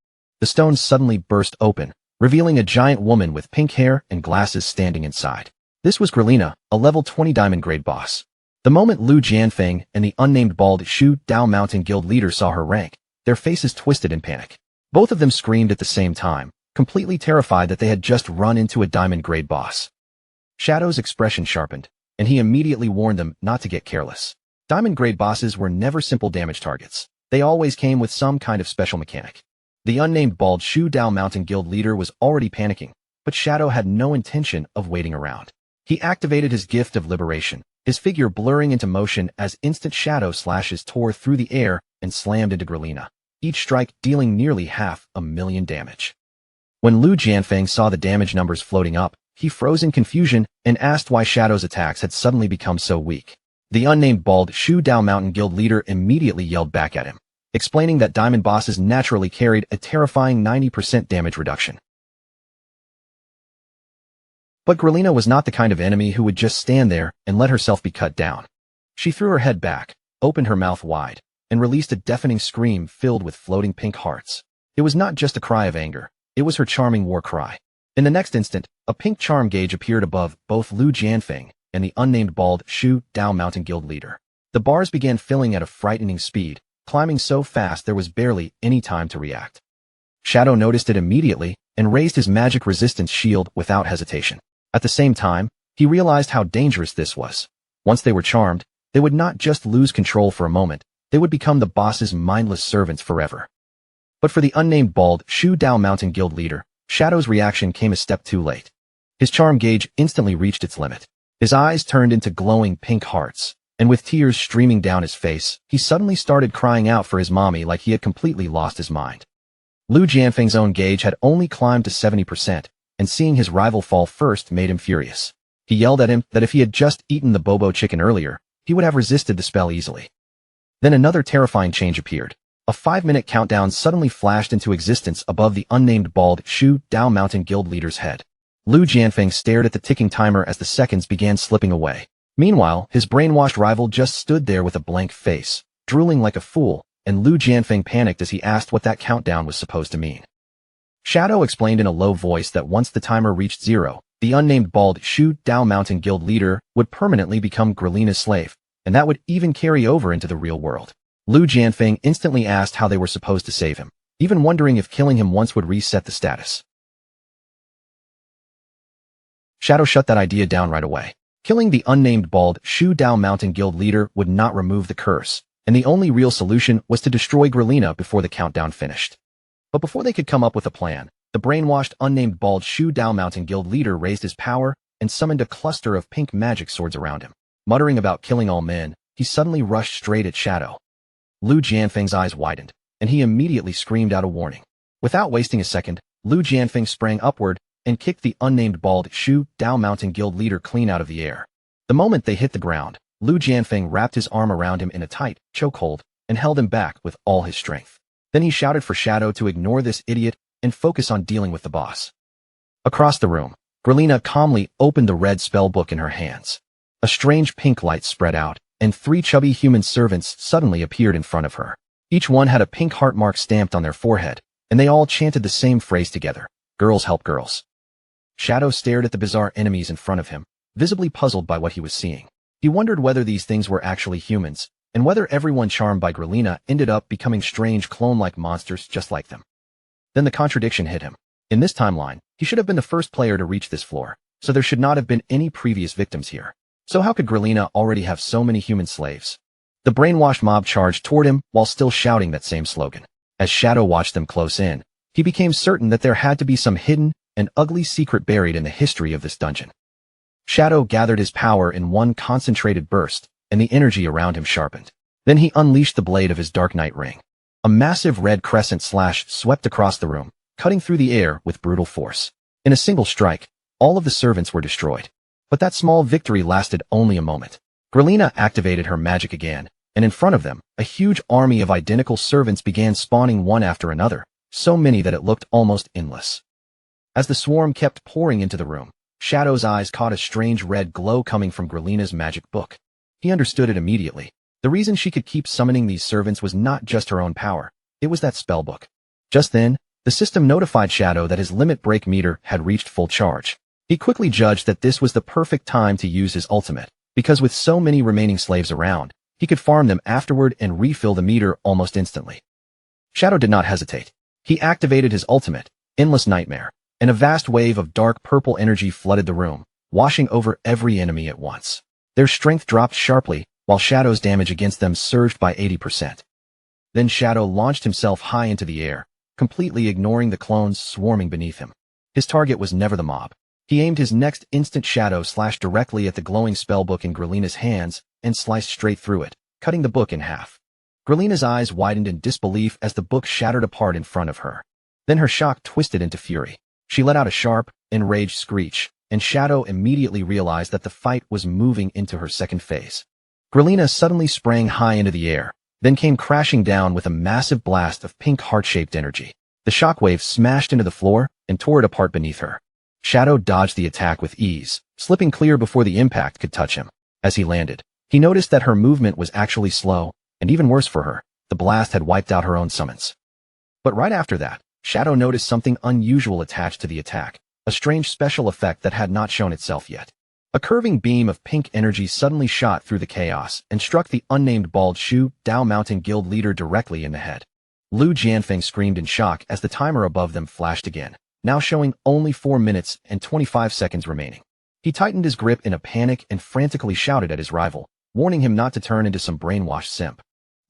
The stones suddenly burst open, revealing a giant woman with pink hair and glasses standing inside. This was Grelina, a level 20 diamond grade boss. The moment Lu Jianfeng and the unnamed bald Shu Dao Mountain Guild leader saw her rank, their faces twisted in panic. Both of them screamed at the same time, completely terrified that they had just run into a diamond grade boss. Shadow's expression sharpened, and he immediately warned them not to get careless. Diamond grade bosses were never simple damage targets. They always came with some kind of special mechanic. The unnamed bald Shu Dao Mountain Guild leader was already panicking, but Shadow had no intention of waiting around. He activated his gift of liberation, his figure blurring into motion as instant shadow slashes tore through the air and slammed into Grelina, each strike dealing nearly 500,000 damage. When Lu Jianfeng saw the damage numbers floating up, he froze in confusion and asked why Shadow's attacks had suddenly become so weak. The unnamed bald Shu Dao Mountain Guild leader immediately yelled back at him, explaining that diamond bosses naturally carried a terrifying 90% damage reduction. But Grelina was not the kind of enemy who would just stand there and let herself be cut down. She threw her head back, opened her mouth wide, and released a deafening scream filled with floating pink hearts. It was not just a cry of anger, it was her charming war cry. In the next instant, a pink charm gauge appeared above both Lu Jianfeng and the unnamed bald Shu Dao Mountain Guild leader. The bars began filling at a frightening speed, climbing so fast there was barely any time to react. Shadow noticed it immediately and raised his magic resistance shield without hesitation. At the same time, he realized how dangerous this was. Once they were charmed, they would not just lose control for a moment, they would become the boss's mindless servants forever. But for the unnamed bald Shu Dao Mountain Guild leader, Shadow's reaction came a step too late. His charm gauge instantly reached its limit. His eyes turned into glowing pink hearts, and with tears streaming down his face, he suddenly started crying out for his mommy like he had completely lost his mind. Lu Jianfeng's own gauge had only climbed to 70%, and seeing his rival fall first made him furious. He yelled at him that if he had just eaten the bobo chicken earlier, he would have resisted the spell easily. Then another terrifying change appeared. A 5-minute countdown suddenly flashed into existence above the unnamed bald Shu Dao Mountain Guild leader's head. Lu Jianfeng stared at the ticking timer as the seconds began slipping away. Meanwhile, his brainwashed rival just stood there with a blank face, drooling like a fool, and Lu Jianfeng panicked as he asked what that countdown was supposed to mean. Shadow explained in a low voice that once the timer reached 0, the unnamed bald Shu Dao Mountain Guild leader would permanently become Grelina's slave, and that would even carry over into the real world. Lu Jianfeng instantly asked how they were supposed to save him, even wondering if killing him once would reset the status. Shadow shut that idea down right away. Killing the unnamed bald Shu Dao Mountain Guild leader would not remove the curse, and the only real solution was to destroy Grelina before the countdown finished. But before they could come up with a plan, the brainwashed, unnamed bald Shu Dao Mountain Guild leader raised his power and summoned a cluster of pink magic swords around him. Muttering about killing all men, he suddenly rushed straight at Shadow. Lu Jianfeng's eyes widened, and he immediately screamed out a warning. Without wasting a second, Lu Jianfeng sprang upward and kicked the unnamed bald Shu Dao Mountain Guild leader clean out of the air. The moment they hit the ground, Lu Jianfeng wrapped his arm around him in a tight chokehold and held him back with all his strength. Then he shouted for Shadow to ignore this idiot and focus on dealing with the boss. Across the room, Grelina calmly opened the red spellbook in her hands. A strange pink light spread out, and 3 chubby human servants suddenly appeared in front of her. Each one had a pink heart mark stamped on their forehead, and they all chanted the same phrase together: "Girls help girls." Shadow stared at the bizarre enemies in front of him, visibly puzzled by what he was seeing. He wondered whether these things were actually humans, and whether everyone charmed by Grelina ended up becoming strange clone-like monsters just like them. Then the contradiction hit him. In this timeline, he should have been the first player to reach this floor, so there should not have been any previous victims here. So how could Grelina already have so many human slaves? The brainwashed mob charged toward him while still shouting that same slogan. As Shadow watched them close in, he became certain that there had to be some hidden and ugly secret buried in the history of this dungeon. Shadow gathered his power in one concentrated burst, and the energy around him sharpened. Then he unleashed the blade of his Dark Knight ring. A massive red crescent slash swept across the room, cutting through the air with brutal force. In a single strike, all of the servants were destroyed. But that small victory lasted only a moment. Grelina activated her magic again, and in front of them, a huge army of identical servants began spawning one after another, so many that it looked almost endless. As the swarm kept pouring into the room, Shadow's eyes caught a strange red glow coming from Grelina's magic book. He understood it immediately. The reason she could keep summoning these servants was not just her own power, it was that spellbook. Just then, the system notified Shadow that his limit break meter had reached full charge. He quickly judged that this was the perfect time to use his ultimate, because with so many remaining slaves around, he could farm them afterward and refill the meter almost instantly. Shadow did not hesitate. He activated his ultimate, Endless Nightmare, and a vast wave of dark purple energy flooded the room, washing over every enemy at once. Their strength dropped sharply, while Shadow's damage against them surged by 80%. Then Shadow launched himself high into the air, completely ignoring the clones swarming beneath him. His target was never the mob. He aimed his next instant shadow slash directly at the glowing spellbook in Grelina's hands and sliced straight through it, cutting the book in half. Grelina's eyes widened in disbelief as the book shattered apart in front of her. Then her shock twisted into fury. She let out a sharp, enraged screech, and Shadow immediately realized that the fight was moving into her second phase. Grelina suddenly sprang high into the air, then came crashing down with a massive blast of pink heart-shaped energy. The shockwave smashed into the floor and tore it apart beneath her. Shadow dodged the attack with ease, slipping clear before the impact could touch him. As he landed, he noticed that her movement was actually slow, and even worse for her, the blast had wiped out her own summons. But right after that, Shadow noticed something unusual attached to the attack, a strange special effect that had not shown itself yet. A curving beam of pink energy suddenly shot through the chaos and struck the unnamed bald Shu Dao Mountain Guild leader directly in the head. Lu Jianfeng screamed in shock as the timer above them flashed again, now showing only 4 minutes and 25 seconds remaining. He tightened his grip in a panic and frantically shouted at his rival, warning him not to turn into some brainwashed simp.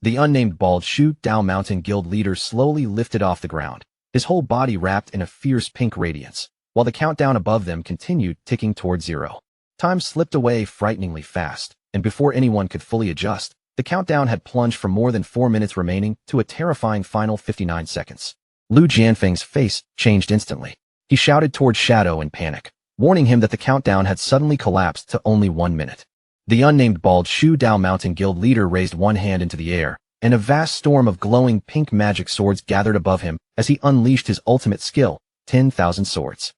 The unnamed bald Shu Dao Mountain Guild leader slowly lifted off the ground, his whole body wrapped in a fierce pink radiance, while the countdown above them continued ticking toward 0. Time slipped away frighteningly fast, and before anyone could fully adjust, the countdown had plunged from more than 4 minutes remaining to a terrifying final 59 seconds. Lu Jianfeng's face changed instantly. He shouted toward Shadow in panic, warning him that the countdown had suddenly collapsed to only 1 minute. The unnamed bald Shu Dao Mountain Guild leader raised one hand into the air, and a vast storm of glowing pink magic swords gathered above him as he unleashed his ultimate skill, 10,000 swords.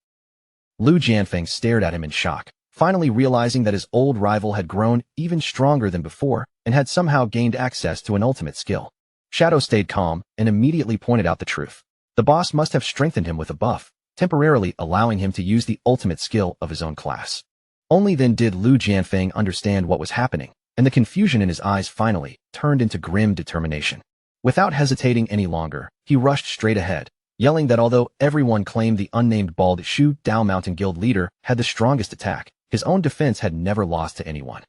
Lu Jianfeng stared at him in shock, finally realizing that his old rival had grown even stronger than before and had somehow gained access to an ultimate skill. Shadow stayed calm and immediately pointed out the truth. The boss must have strengthened him with a buff, temporarily allowing him to use the ultimate skill of his own class. Only then did Lu Jianfeng understand what was happening, and the confusion in his eyes finally turned into grim determination. Without hesitating any longer, he rushed straight ahead, yelling that although everyone claimed the unnamed bald Shu Dao Mountain Guild leader had the strongest attack, his own defense had never lost to anyone.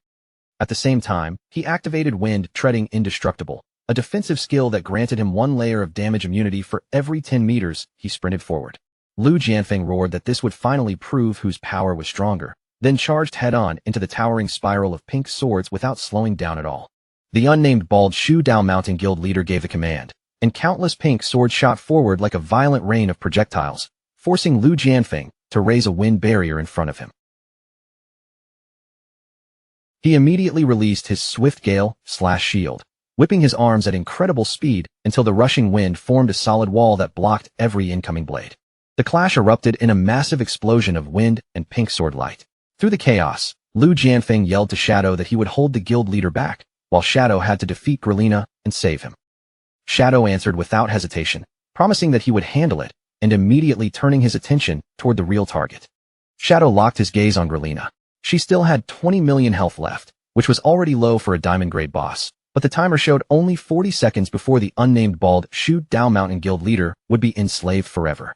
At the same time, he activated Wind Treading Indestructible, a defensive skill that granted him 1 layer of damage immunity for every 10 meters he sprinted forward. Lu Jianfeng roared that this would finally prove whose power was stronger, then charged head-on into the towering spiral of pink swords without slowing down at all. The unnamed bald Shu Dao Mountain Guild leader gave the command, and countless pink swords shot forward like a violent rain of projectiles, forcing Lu Jianfeng to raise a wind barrier in front of him. He immediately released his swift gale/shield, whipping his arms at incredible speed until the rushing wind formed a solid wall that blocked every incoming blade. The clash erupted in a massive explosion of wind and pink sword light. Through the chaos, Lu Jianfeng yelled to Shadow that he would hold the guild leader back, while Shadow had to defeat Grelina and save him. Shadow answered without hesitation, promising that he would handle it, and immediately turning his attention toward the real target. Shadow locked his gaze on Grelina. She still had 20 million health left, which was already low for a diamond-grade boss, but the timer showed only 40 seconds before the unnamed bald Shu Dao Mountain Guild leader would be enslaved forever.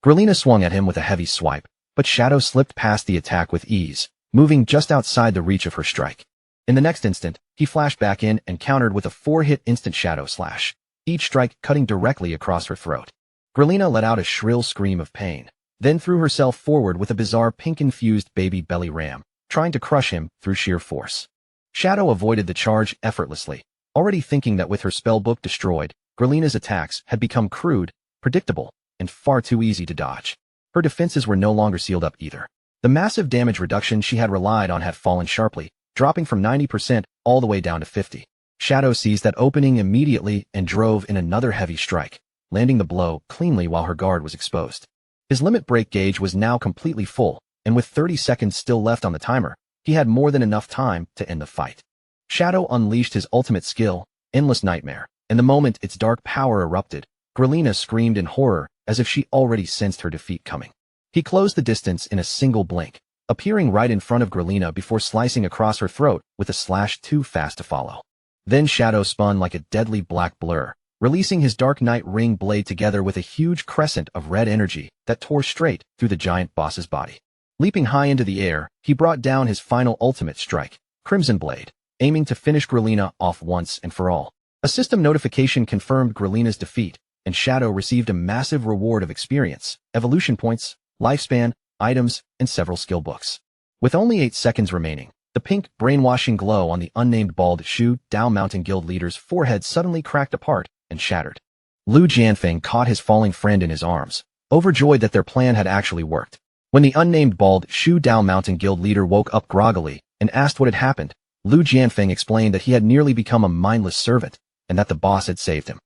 Grelina swung at him with a heavy swipe, but Shadow slipped past the attack with ease, moving just outside the reach of her strike. In the next instant, he flashed back in and countered with a 4-hit instant Shadow Slash, each strike cutting directly across her throat. Grelina let out a shrill scream of pain, then threw herself forward with a bizarre pink-infused baby belly ram, trying to crush him through sheer force. Shadow avoided the charge effortlessly, already thinking that with her spellbook destroyed, Grelina's attacks had become crude, predictable, and far too easy to dodge. Her defenses were no longer sealed up either. The massive damage reduction she had relied on had fallen sharply, dropping from 90% all the way down to 50%. Shadow seized that opening immediately and drove in another heavy strike, landing the blow cleanly while her guard was exposed. His limit break gauge was now completely full, and with 30 seconds still left on the timer, he had more than enough time to end the fight. Shadow unleashed his ultimate skill, Endless Nightmare, and the moment its dark power erupted, Grelina screamed in horror as if she already sensed her defeat coming. He closed the distance in a single blink, appearing right in front of Grelina before slicing across her throat with a slash too fast to follow. Then Shadow spun like a deadly black blur, releasing his Dark Knight ring blade together with a huge crescent of red energy that tore straight through the giant boss's body. Leaping high into the air, he brought down his final ultimate strike, Crimson Blade, aiming to finish Grelina off once and for all. A system notification confirmed Grelina's defeat, and Shadow received a massive reward of experience, evolution points, lifespan, items, and several skill books. With only 8 seconds remaining, the pink, brainwashing glow on the unnamed bald Shu Dao Mountain Guild leader's forehead suddenly cracked apart and shattered. Lu Jianfeng caught his falling friend in his arms, overjoyed that their plan had actually worked. When the unnamed bald Shu Dao Mountain Guild leader woke up groggily and asked what had happened, Lu Jianfeng explained that he had nearly become a mindless servant and that the boss had saved him.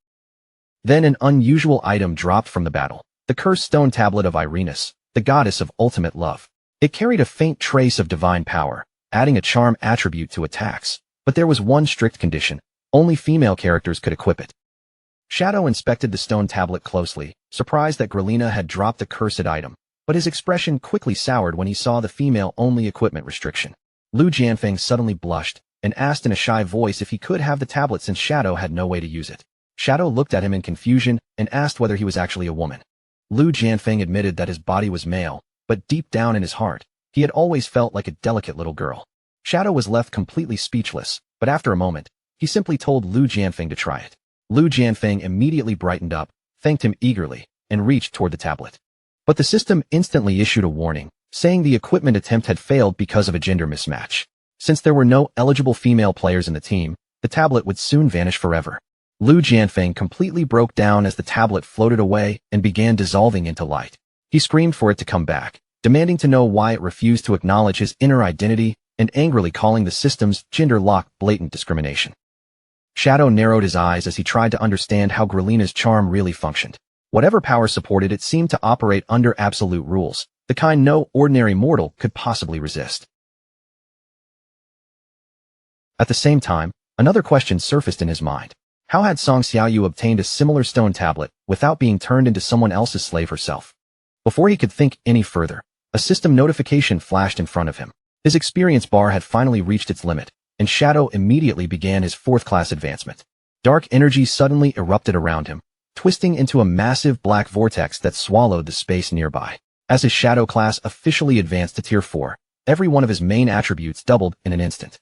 Then an unusual item dropped from the battle, the cursed stone tablet of Irenas, the goddess of ultimate love. It carried a faint trace of divine power, adding a charm attribute to attacks, but there was one strict condition: only female characters could equip it. Shadow inspected the stone tablet closely, surprised that Grelina had dropped the cursed item, but his expression quickly soured when he saw the female-only equipment restriction. Lu Jianfeng suddenly blushed and asked in a shy voice if he could have the tablet since Shadow had no way to use it. Shadow looked at him in confusion and asked whether he was actually a woman. Lu Jianfeng admitted that his body was male, but deep down in his heart, he had always felt like a delicate little girl. Shadow was left completely speechless, but after a moment, he simply told Lu Jianfeng to try it. Lu Jianfeng immediately brightened up, thanked him eagerly, and reached toward the tablet. But the system instantly issued a warning, saying the equipment attempt had failed because of a gender mismatch. Since there were no eligible female players in the team, the tablet would soon vanish forever. Lu Jianfeng completely broke down as the tablet floated away and began dissolving into light. He screamed for it to come back, demanding to know why it refused to acknowledge his inner identity and angrily calling the system's gender-lock blatant discrimination. Shadow narrowed his eyes as he tried to understand how Grelina's charm really functioned. Whatever power supported it seemed to operate under absolute rules, the kind no ordinary mortal could possibly resist. At the same time, another question surfaced in his mind. How had Song Xiaoyu obtained a similar stone tablet without being turned into someone else's slave herself? Before he could think any further, a system notification flashed in front of him. His experience bar had finally reached its limit, and Shadow immediately began his 4th-class advancement. Dark energy suddenly erupted around him, twisting into a massive black vortex that swallowed the space nearby. As his Shadow class officially advanced to Tier 4, every one of his main attributes doubled in an instant.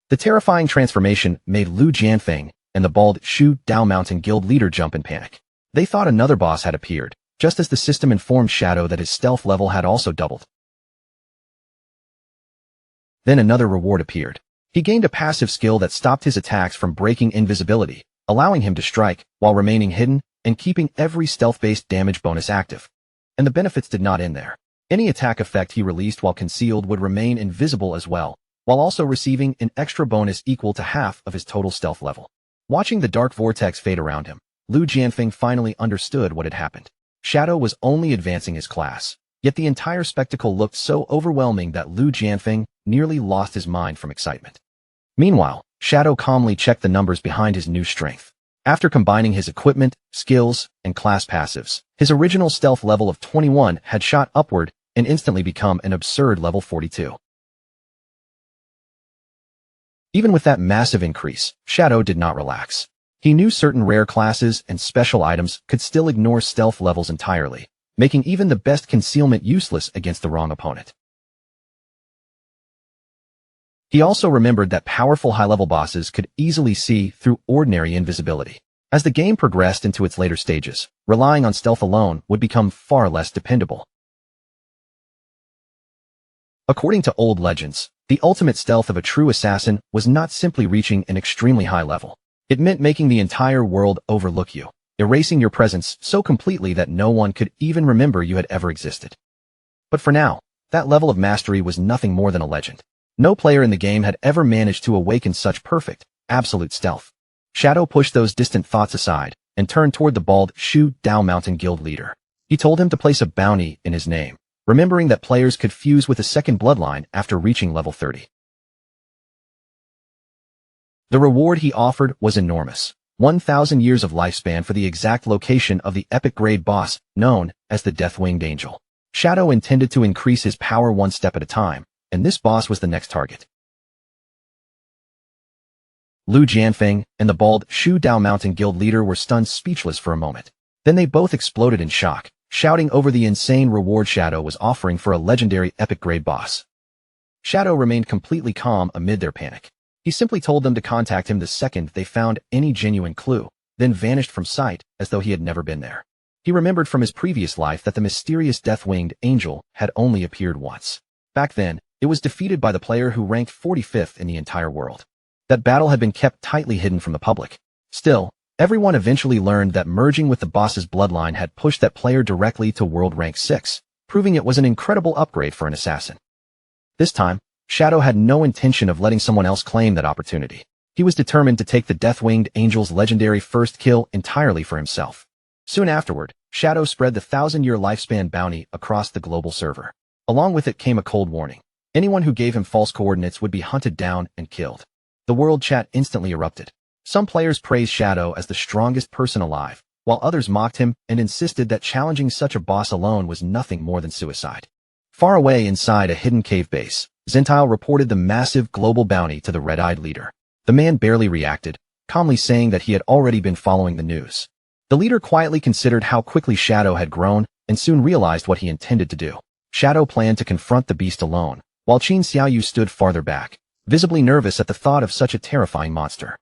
The terrifying transformation made Lu Jianfeng and the bald Shu Dao Mountain Guild leader jump in panic. They thought another boss had appeared, just as the system informed Shadow that his stealth level had also doubled. Then another reward appeared. He gained a passive skill that stopped his attacks from breaking invisibility, allowing him to strike while remaining hidden and keeping every stealth-based damage bonus active. And the benefits did not end there. Any attack effect he released while concealed would remain invisible as well, while also receiving an extra bonus equal to half of his total stealth level. Watching the dark vortex fade around him, Lu Jianfeng finally understood what had happened. Shadow was only advancing his class, yet the entire spectacle looked so overwhelming that Lu Jianfeng nearly lost his mind from excitement. Meanwhile, Shadow calmly checked the numbers behind his new strength. After combining his equipment, skills, and class passives, his original stealth level of 21 had shot upward and instantly become an absurd level 42. Even with that massive increase, Shadow did not relax. He knew certain rare classes and special items could still ignore stealth levels entirely, making even the best concealment useless against the wrong opponent. He also remembered that powerful high-level bosses could easily see through ordinary invisibility. As the game progressed into its later stages, relying on stealth alone would become far less dependable. According to old legends, the ultimate stealth of a true assassin was not simply reaching an extremely high level. It meant making the entire world overlook you, erasing your presence so completely that no one could even remember you had ever existed. But for now, that level of mastery was nothing more than a legend. No player in the game had ever managed to awaken such perfect, absolute stealth. Shadow pushed those distant thoughts aside and turned toward the bald Shu Dao Mountain Guild leader. He told him to place a bounty in his name, remembering that players could fuse with a second bloodline after reaching level 30. The reward he offered was enormous. 1,000 years of lifespan for the exact location of the epic grade boss known as the Death-Winged Angel. Shadow intended to increase his power one step at a time, and this boss was the next target. Lu Jianfeng and the bald Shu Dao Mountain Guild leader were stunned speechless for a moment. Then they both exploded in shock, shouting over the insane reward Shadow was offering for a legendary epic grade boss. Shadow remained completely calm amid their panic. He simply told them to contact him the second they found any genuine clue, then vanished from sight as though he had never been there. He remembered from his previous life that the mysterious Death-Winged Angel had only appeared once. Back then, it was defeated by the player who ranked 45th in the entire world. That battle had been kept tightly hidden from the public. Still, everyone eventually learned that merging with the boss's bloodline had pushed that player directly to world rank 6, proving it was an incredible upgrade for an assassin. This time, Shadow had no intention of letting someone else claim that opportunity. He was determined to take the Death-Winged Angel's legendary first kill entirely for himself. Soon afterward, Shadow spread the 1,000-year lifespan bounty across the global server. Along with it came a cold warning. Anyone who gave him false coordinates would be hunted down and killed. The world chat instantly erupted. Some players praised Shadow as the strongest person alive, while others mocked him and insisted that challenging such a boss alone was nothing more than suicide. Far away inside a hidden cave base, Zentile reported the massive global bounty to the red-eyed leader. The man barely reacted, calmly saying that he had already been following the news. The leader quietly considered how quickly Shadow had grown and soon realized what he intended to do. Shadow planned to confront the beast alone, while Qin Xiaoyu stood farther back, visibly nervous at the thought of such a terrifying monster.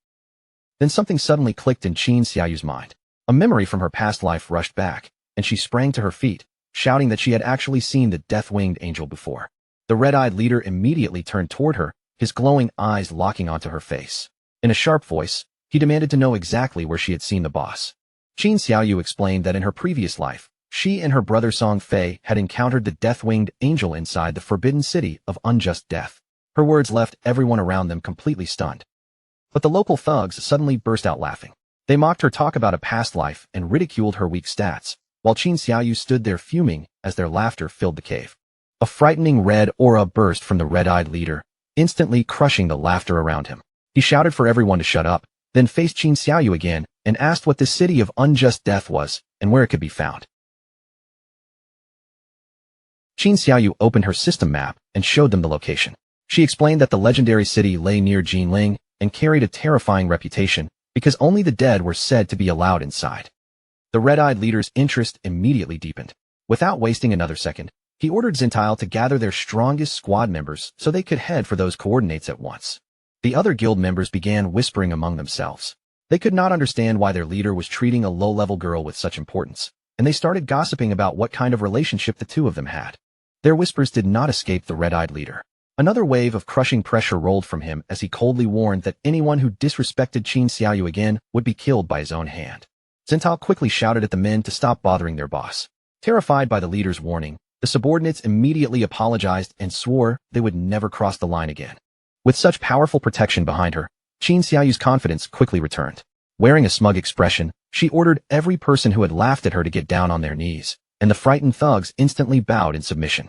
Then something suddenly clicked in Qin Xiaoyu's mind. A memory from her past life rushed back, and she sprang to her feet, shouting that she had actually seen the Death-Winged Angel before. The red-eyed leader immediately turned toward her, his glowing eyes locking onto her face. In a sharp voice, he demanded to know exactly where she had seen the boss. Qin Xiaoyu explained that in her previous life, she and her brother Song Fei had encountered the Death-Winged Angel inside the forbidden city of unjust death. Her words left everyone around them completely stunned. But the local thugs suddenly burst out laughing. They mocked her talk about a past life and ridiculed her weak stats, while Qin Xiaoyu stood there fuming as their laughter filled the cave. A frightening red aura burst from the red-eyed leader, instantly crushing the laughter around him. He shouted for everyone to shut up, then faced Qin Xiaoyu again and asked what this city of unjust death was and where it could be found. Qin Xiaoyu opened her system map and showed them the location. She explained that the legendary city lay near Jinling and carried a terrifying reputation because only the dead were said to be allowed inside. The red-eyed leader's interest immediately deepened. Without wasting another second, he ordered Zentile to gather their strongest squad members so they could head for those coordinates at once. The other guild members began whispering among themselves. They could not understand why their leader was treating a low-level girl with such importance, and they started gossiping about what kind of relationship the two of them had. Their whispers did not escape the red-eyed leader. Another wave of crushing pressure rolled from him as he coldly warned that anyone who disrespected Qin Xiaoyu again would be killed by his own hand. Zhentao quickly shouted at the men to stop bothering their boss. Terrified by the leader's warning, the subordinates immediately apologized and swore they would never cross the line again. With such powerful protection behind her, Qin Xiaoyu's confidence quickly returned. Wearing a smug expression, she ordered every person who had laughed at her to get down on their knees, and the frightened thugs instantly bowed in submission.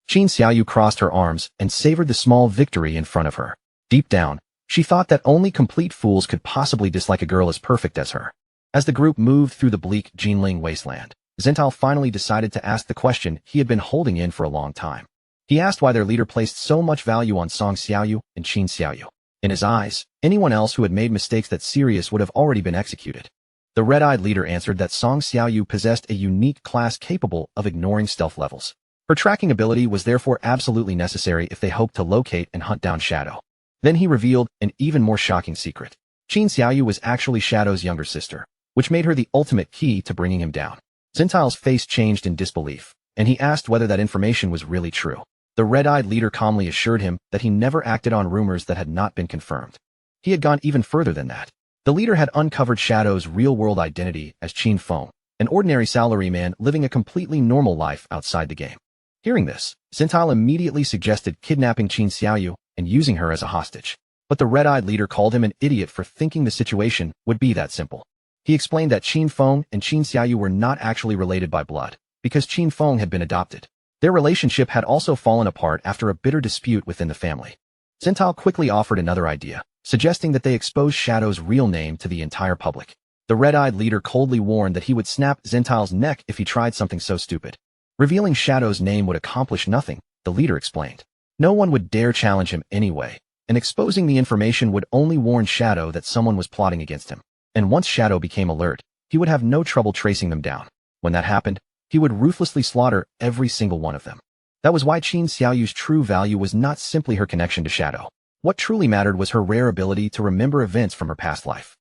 Qin Xiaoyu crossed her arms and savored the small victory in front of her. Deep down, she thought that only complete fools could possibly dislike a girl as perfect as her. As the group moved through the bleak Jinling wasteland, Zhentao finally decided to ask the question he had been holding in for a long time. He asked why their leader placed so much value on Song Xiaoyu and Qin Xiaoyu. In his eyes, anyone else who had made mistakes that serious would have already been executed. The red-eyed leader answered that Song Xiaoyu possessed a unique class capable of ignoring stealth levels. Her tracking ability was therefore absolutely necessary if they hoped to locate and hunt down Shadow. Then he revealed an even more shocking secret. Qin Xiaoyu was actually Shadow's younger sister, which made her the ultimate key to bringing him down. Zhentao's face changed in disbelief, and he asked whether that information was really true. The red-eyed leader calmly assured him that he never acted on rumors that had not been confirmed. He had gone even further than that. The leader had uncovered Shadow's real-world identity as Qin Feng, an ordinary salaryman living a completely normal life outside the game. Hearing this, Zhentao immediately suggested kidnapping Qin Xiaoyu and using her as a hostage. But the red-eyed leader called him an idiot for thinking the situation would be that simple. He explained that Qin Feng and Qin Xiaoyu were not actually related by blood, because Qin Feng had been adopted. Their relationship had also fallen apart after a bitter dispute within the family. Zhentao quickly offered another idea, suggesting that they expose Shadow's real name to the entire public. The red-eyed leader coldly warned that he would snap Zhentao's neck if he tried something so stupid. Revealing Shadow's name would accomplish nothing, the leader explained. No one would dare challenge him anyway, and exposing the information would only warn Shadow that someone was plotting against him. And once Shadow became alert, he would have no trouble tracing them down. When that happened, he would ruthlessly slaughter every single one of them. That was why Qin Xiaoyu's true value was not simply her connection to Shadow. What truly mattered was her rare ability to remember events from her past life.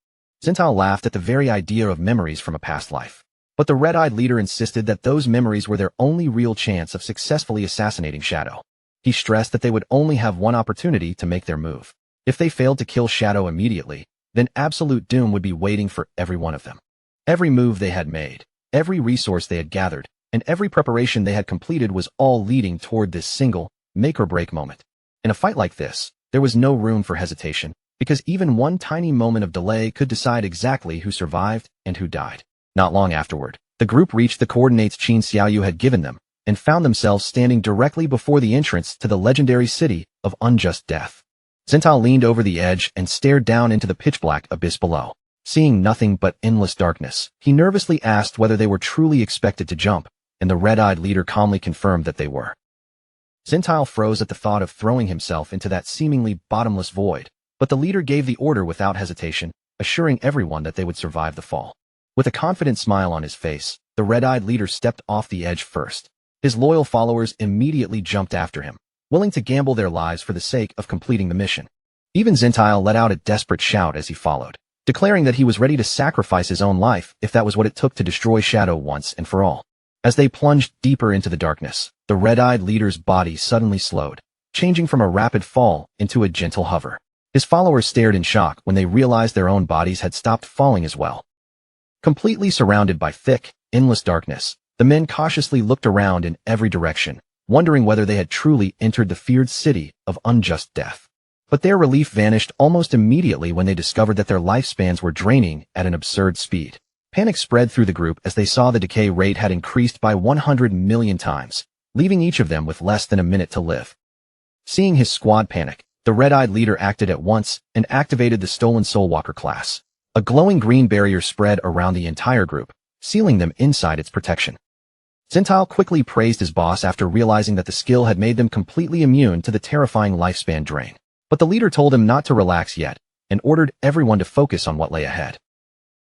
Zhentao laughed at the very idea of memories from a past life. But the red-eyed leader insisted that those memories were their only real chance of successfully assassinating Shadow. He stressed that they would only have one opportunity to make their move. If they failed to kill Shadow immediately, then absolute doom would be waiting for every one of them. Every move they had made, every resource they had gathered, and every preparation they had completed was all leading toward this single, make-or-break moment. In a fight like this, there was no room for hesitation, because even one tiny moment of delay could decide exactly who survived and who died. Not long afterward, the group reached the coordinates Qin Xiaoyu had given them, and found themselves standing directly before the entrance to the legendary city of Unjust Death. Zhentao leaned over the edge and stared down into the pitch-black abyss below. Seeing nothing but endless darkness, he nervously asked whether they were truly expected to jump, and the red-eyed leader calmly confirmed that they were. Zhentao froze at the thought of throwing himself into that seemingly bottomless void, but the leader gave the order without hesitation, assuring everyone that they would survive the fall. With a confident smile on his face, the red-eyed leader stepped off the edge first. His loyal followers immediately jumped after him, willing to gamble their lives for the sake of completing the mission. Even Zhentao let out a desperate shout as he followed, declaring that he was ready to sacrifice his own life if that was what it took to destroy Shadow once and for all. As they plunged deeper into the darkness, the red-eyed leader's body suddenly slowed, changing from a rapid fall into a gentle hover. His followers stared in shock when they realized their own bodies had stopped falling as well. Completely surrounded by thick, endless darkness, the men cautiously looked around in every direction, wondering whether they had truly entered the feared city of Unjust Death. But their relief vanished almost immediately when they discovered that their lifespans were draining at an absurd speed. Panic spread through the group as they saw the decay rate had increased by 100 million times, leaving each of them with less than a minute to live. Seeing his squad panic, the red-eyed leader acted at once and activated the Stolen Soulwalker class. A glowing green barrier spread around the entire group, sealing them inside its protection. Zhentao quickly praised his boss after realizing that the skill had made them completely immune to the terrifying lifespan drain. But the leader told him not to relax yet, and ordered everyone to focus on what lay ahead.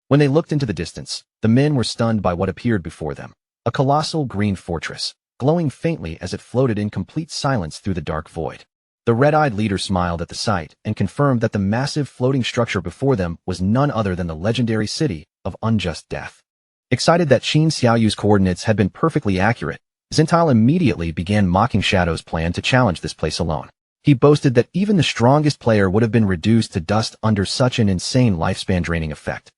When they looked into the distance, the men were stunned by what appeared before them. A colossal green fortress, glowing faintly as it floated in complete silence through the dark void. The red-eyed leader smiled at the sight and confirmed that the massive floating structure before them was none other than the legendary city of unjust death. Excited that Qin Xiaoyu's coordinates had been perfectly accurate, Xintile immediately began mocking Shadow's plan to challenge this place alone. He boasted that even the strongest player would have been reduced to dust under such an insane lifespan-draining effect.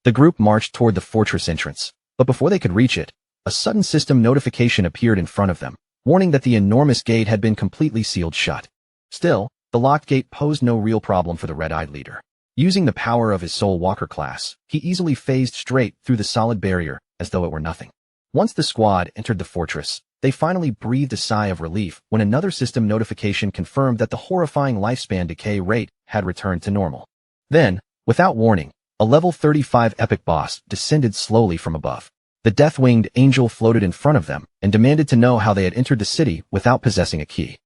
The group marched toward the fortress entrance, but before they could reach it, a sudden system notification appeared in front of them, warning that the enormous gate had been completely sealed shut. Still, the locked gate posed no real problem for the red-eyed leader. Using the power of his Soul Walker class, he easily phased straight through the solid barrier as though it were nothing. Once the squad entered the fortress, they finally breathed a sigh of relief when another system notification confirmed that the horrifying lifespan decay rate had returned to normal. Then, without warning, a level 35 epic boss descended slowly from above. The death-winged angel floated in front of them and demanded to know how they had entered the city without possessing a key.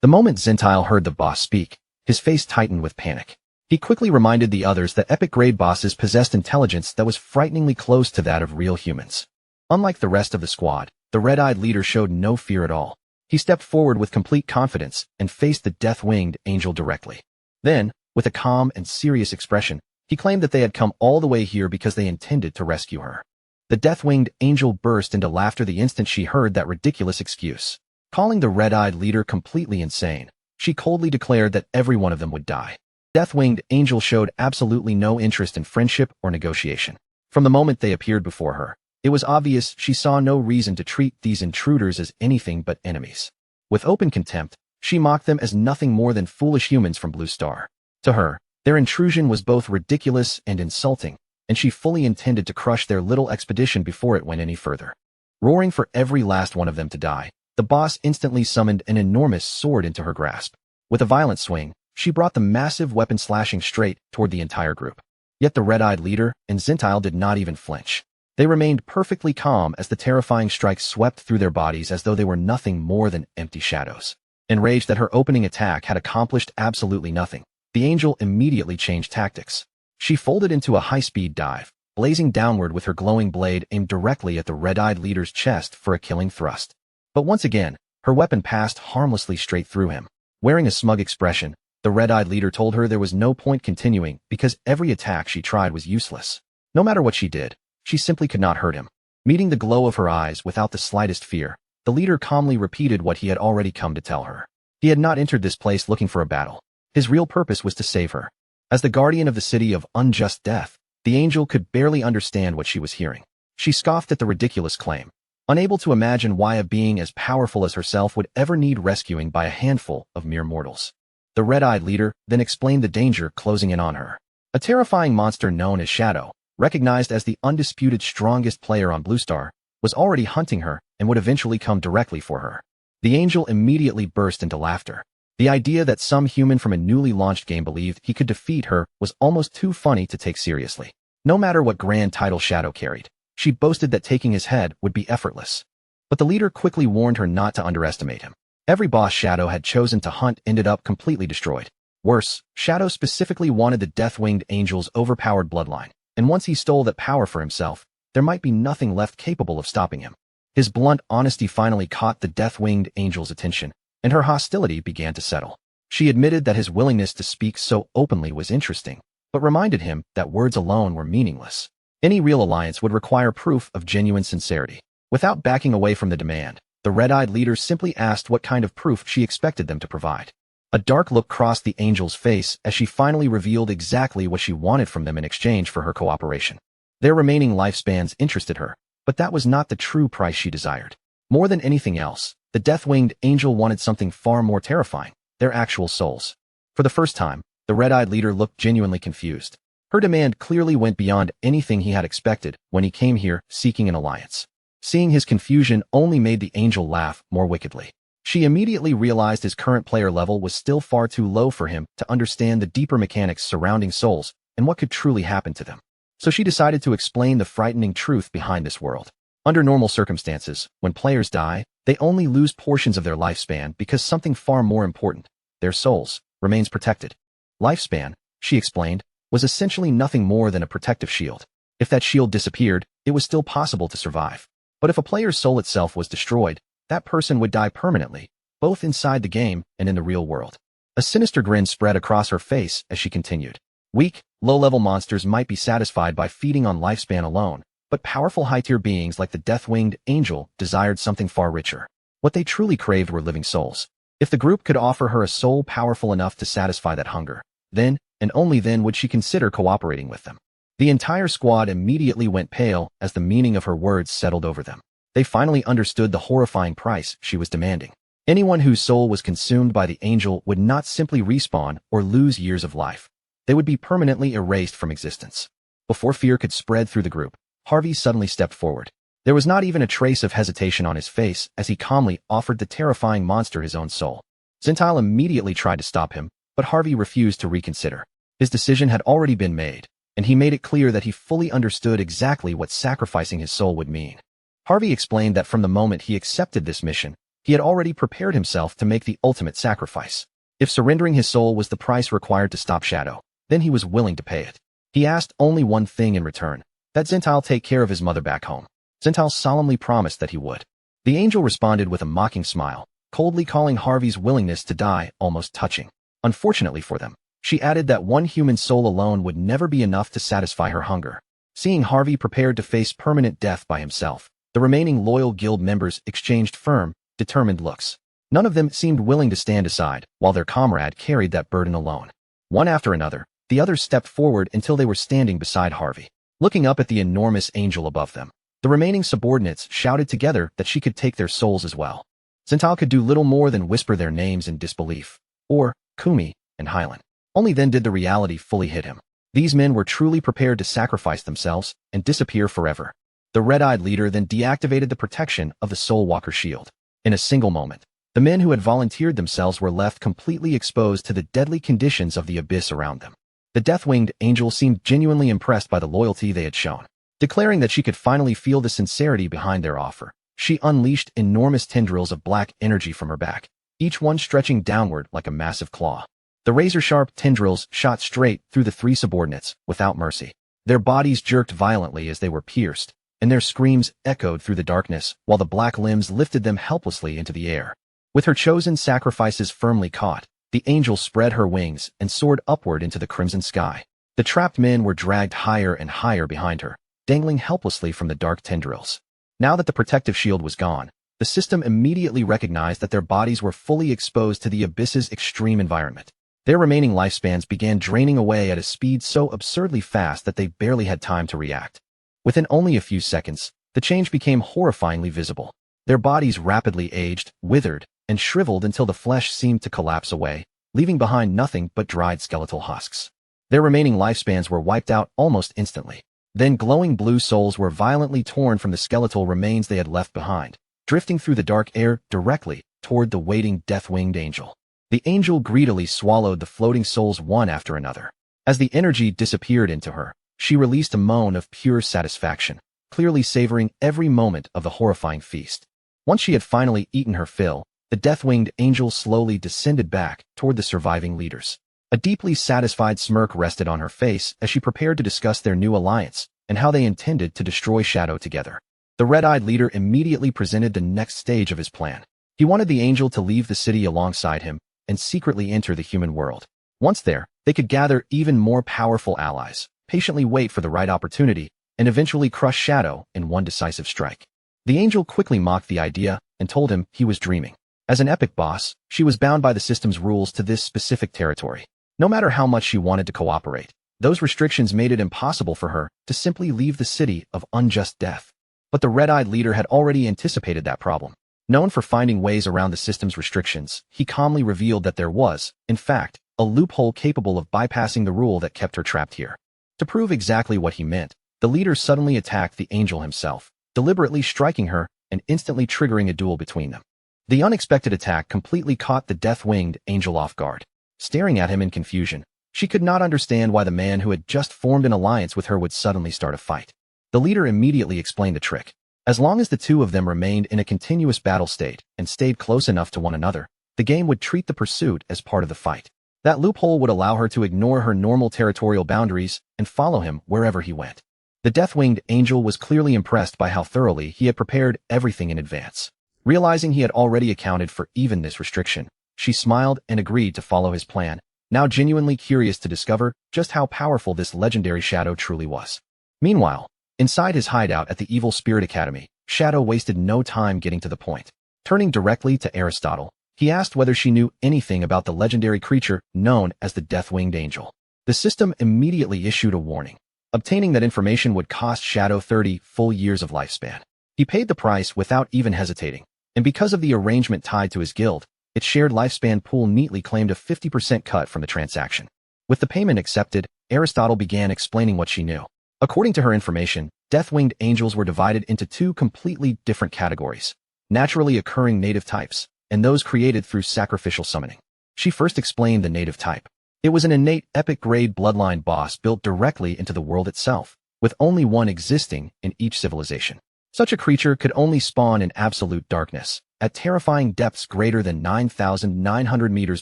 The moment Xintile heard the boss speak, his face tightened with panic. He quickly reminded the others that epic-grade bosses possessed intelligence that was frighteningly close to that of real humans. Unlike the rest of the squad, the red-eyed leader showed no fear at all. He stepped forward with complete confidence and faced the death-winged angel directly. Then, with a calm and serious expression, he claimed that they had come all the way here because they intended to rescue her. The death-winged angel burst into laughter the instant she heard that ridiculous excuse. Calling the red-eyed leader completely insane, she coldly declared that every one of them would die. Death-winged angel showed absolutely no interest in friendship or negotiation. From the moment they appeared before her, it was obvious she saw no reason to treat these intruders as anything but enemies. With open contempt, she mocked them as nothing more than foolish humans from Blue Star. To her, their intrusion was both ridiculous and insulting, and she fully intended to crush their little expedition before it went any further. Roaring for every last one of them to die, the boss instantly summoned an enormous sword into her grasp. With a violent swing, she brought the massive weapon slashing straight toward the entire group. Yet the red-eyed leader and Xintile did not even flinch. They remained perfectly calm as the terrifying strike swept through their bodies as though they were nothing more than empty shadows. Enraged that her opening attack had accomplished absolutely nothing, the angel immediately changed tactics. She folded into a high-speed dive, blazing downward with her glowing blade aimed directly at the red-eyed leader's chest for a killing thrust. But once again, her weapon passed harmlessly straight through him. Wearing a smug expression, the red-eyed leader told her there was no point continuing because every attack she tried was useless. No matter what she did, she simply could not hurt him. Meeting the glow of her eyes without the slightest fear, the leader calmly repeated what he had already come to tell her. He had not entered this place looking for a battle. His real purpose was to save her. As the guardian of the city of unjust death, the angel could barely understand what she was hearing. She scoffed at the ridiculous claim, unable to imagine why a being as powerful as herself would ever need rescuing by a handful of mere mortals. The red-eyed leader then explained the danger closing in on her. A terrifying monster known as Shadow, recognized as the undisputed strongest player on Blue Star, was already hunting her and would eventually come directly for her. The angel immediately burst into laughter. The idea that some human from a newly launched game believed he could defeat her was almost too funny to take seriously. No matter what grand title Shadow carried, she boasted that taking his head would be effortless. But the leader quickly warned her not to underestimate him. Every boss Shadow had chosen to hunt ended up completely destroyed. Worse, Shadow specifically wanted the death-winged angel's overpowered bloodline, and once he stole that power for himself, there might be nothing left capable of stopping him. His blunt honesty finally caught the death-winged angel's attention, and her hostility began to settle. She admitted that his willingness to speak so openly was interesting, but reminded him that words alone were meaningless. Any real alliance would require proof of genuine sincerity. Without backing away from the demand, the red-eyed leader simply asked what kind of proof she expected them to provide. A dark look crossed the angel's face as she finally revealed exactly what she wanted from them in exchange for her cooperation. Their remaining lifespans interested her, but that was not the true price she desired. More than anything else, the death-winged angel wanted something far more terrifying, their actual souls. For the first time, the red-eyed leader looked genuinely confused. Her demand clearly went beyond anything he had expected when he came here seeking an alliance. Seeing his confusion only made the angel laugh more wickedly. She immediately realized his current player level was still far too low for him to understand the deeper mechanics surrounding souls and what could truly happen to them. So she decided to explain the frightening truth behind this world. Under normal circumstances, when players die, they only lose portions of their lifespan because something far more important, their souls, remains protected. Lifespan, she explained, was essentially nothing more than a protective shield. If that shield disappeared, it was still possible to survive. But if a player's soul itself was destroyed, that person would die permanently, both inside the game and in the real world. A sinister grin spread across her face as she continued. Weak, low-level monsters might be satisfied by feeding on lifespan alone, but powerful high-tier beings like the death-winged angel desired something far richer. What they truly craved were living souls. If the group could offer her a soul powerful enough to satisfy that hunger, then, and only then, would she consider cooperating with them. The entire squad immediately went pale as the meaning of her words settled over them. They finally understood the horrifying price she was demanding. Anyone whose soul was consumed by the angel would not simply respawn or lose years of life. They would be permanently erased from existence. Before fear could spread through the group, Harvey suddenly stepped forward. There was not even a trace of hesitation on his face as he calmly offered the terrifying monster his own soul. Zintal immediately tried to stop him, but Harvey refused to reconsider. His decision had already been made, and he made it clear that he fully understood exactly what sacrificing his soul would mean. Harvey explained that from the moment he accepted this mission, he had already prepared himself to make the ultimate sacrifice. If surrendering his soul was the price required to stop Shadow, then he was willing to pay it. He asked only one thing in return, that Zintal take care of his mother back home. Zintal solemnly promised that he would. The angel responded with a mocking smile, coldly calling Harvey's willingness to die almost touching. Unfortunately for them, she added that one human soul alone would never be enough to satisfy her hunger. Seeing Harvey prepared to face permanent death by himself, the remaining loyal guild members exchanged firm, determined looks. None of them seemed willing to stand aside, while their comrade carried that burden alone. One after another, the others stepped forward until they were standing beside Harvey, looking up at the enormous angel above them. The remaining subordinates shouted together that she could take their souls as well. Zintal could do little more than whisper their names in disbelief, or Kumi and Hylan. Only then did the reality fully hit him. These men were truly prepared to sacrifice themselves and disappear forever. The red-eyed leader then deactivated the protection of the Soul Walker shield. In a single moment, the men who had volunteered themselves were left completely exposed to the deadly conditions of the abyss around them. The death-winged angel seemed genuinely impressed by the loyalty they had shown. Declaring that she could finally feel the sincerity behind their offer, she unleashed enormous tendrils of black energy from her back, each one stretching downward like a massive claw. The razor-sharp tendrils shot straight through the three subordinates, without mercy. Their bodies jerked violently as they were pierced, and their screams echoed through the darkness while the black limbs lifted them helplessly into the air. With her chosen sacrifices firmly caught, the angel spread her wings and soared upward into the crimson sky. The trapped men were dragged higher and higher behind her, dangling helplessly from the dark tendrils. Now that the protective shield was gone, the system immediately recognized that their bodies were fully exposed to the abyss's extreme environment. Their remaining lifespans began draining away at a speed so absurdly fast that they barely had time to react. Within only a few seconds, the change became horrifyingly visible. Their bodies rapidly aged, withered, and shriveled until the flesh seemed to collapse away, leaving behind nothing but dried skeletal husks. Their remaining lifespans were wiped out almost instantly. Then glowing blue souls were violently torn from the skeletal remains they had left behind, drifting through the dark air directly toward the waiting death-winged angel. The angel greedily swallowed the floating souls one after another. As the energy disappeared into her, she released a moan of pure satisfaction, clearly savoring every moment of the horrifying feast. Once she had finally eaten her fill, the death-winged angel slowly descended back toward the surviving leaders. A deeply satisfied smirk rested on her face as she prepared to discuss their new alliance and how they intended to destroy Shadow together. The red-eyed leader immediately presented the next stage of his plan. He wanted the angel to leave the city alongside him and secretly enter the human world. Once there, they could gather even more powerful allies, patiently wait for the right opportunity, and eventually crush Shadow in one decisive strike. The angel quickly mocked the idea and told him he was dreaming. As an epic boss, she was bound by the system's rules to this specific territory. No matter how much she wanted to cooperate, those restrictions made it impossible for her to simply leave the city of unjust death. But the red-eyed leader had already anticipated that problem. Known for finding ways around the system's restrictions, he calmly revealed that there was, in fact, a loophole capable of bypassing the rule that kept her trapped here. To prove exactly what he meant, the leader suddenly attacked the angel himself, deliberately striking her and instantly triggering a duel between them. The unexpected attack completely caught the death-winged angel off guard. Staring at him in confusion, she could not understand why the man who had just formed an alliance with her would suddenly start a fight. The leader immediately explained the trick. As long as the two of them remained in a continuous battle state and stayed close enough to one another, the game would treat the pursuit as part of the fight. That loophole would allow her to ignore her normal territorial boundaries and follow him wherever he went. The death-winged angel was clearly impressed by how thoroughly he had prepared everything in advance. Realizing he had already accounted for even this restriction, she smiled and agreed to follow his plan, now genuinely curious to discover just how powerful this legendary Shadow truly was. Meanwhile, inside his hideout at the Evil Spirit Academy, Shadow wasted no time getting to the point. Turning directly to Aristotle, he asked whether she knew anything about the legendary creature known as the Death-Winged Angel. The system immediately issued a warning. Obtaining that information would cost Shadow 30 full years of lifespan. He paid the price without even hesitating, and because of the arrangement tied to his guild, its shared lifespan pool neatly claimed a 50% cut from the transaction. With the payment accepted, Aristotle began explaining what she knew. According to her information, Death-Winged Angels were divided into two completely different categories: naturally occurring native types, and those created through sacrificial summoning. She first explained the native type. It was an innate epic-grade bloodline boss built directly into the world itself, with only one existing in each civilization. Such a creature could only spawn in absolute darkness, at terrifying depths greater than 9,900 meters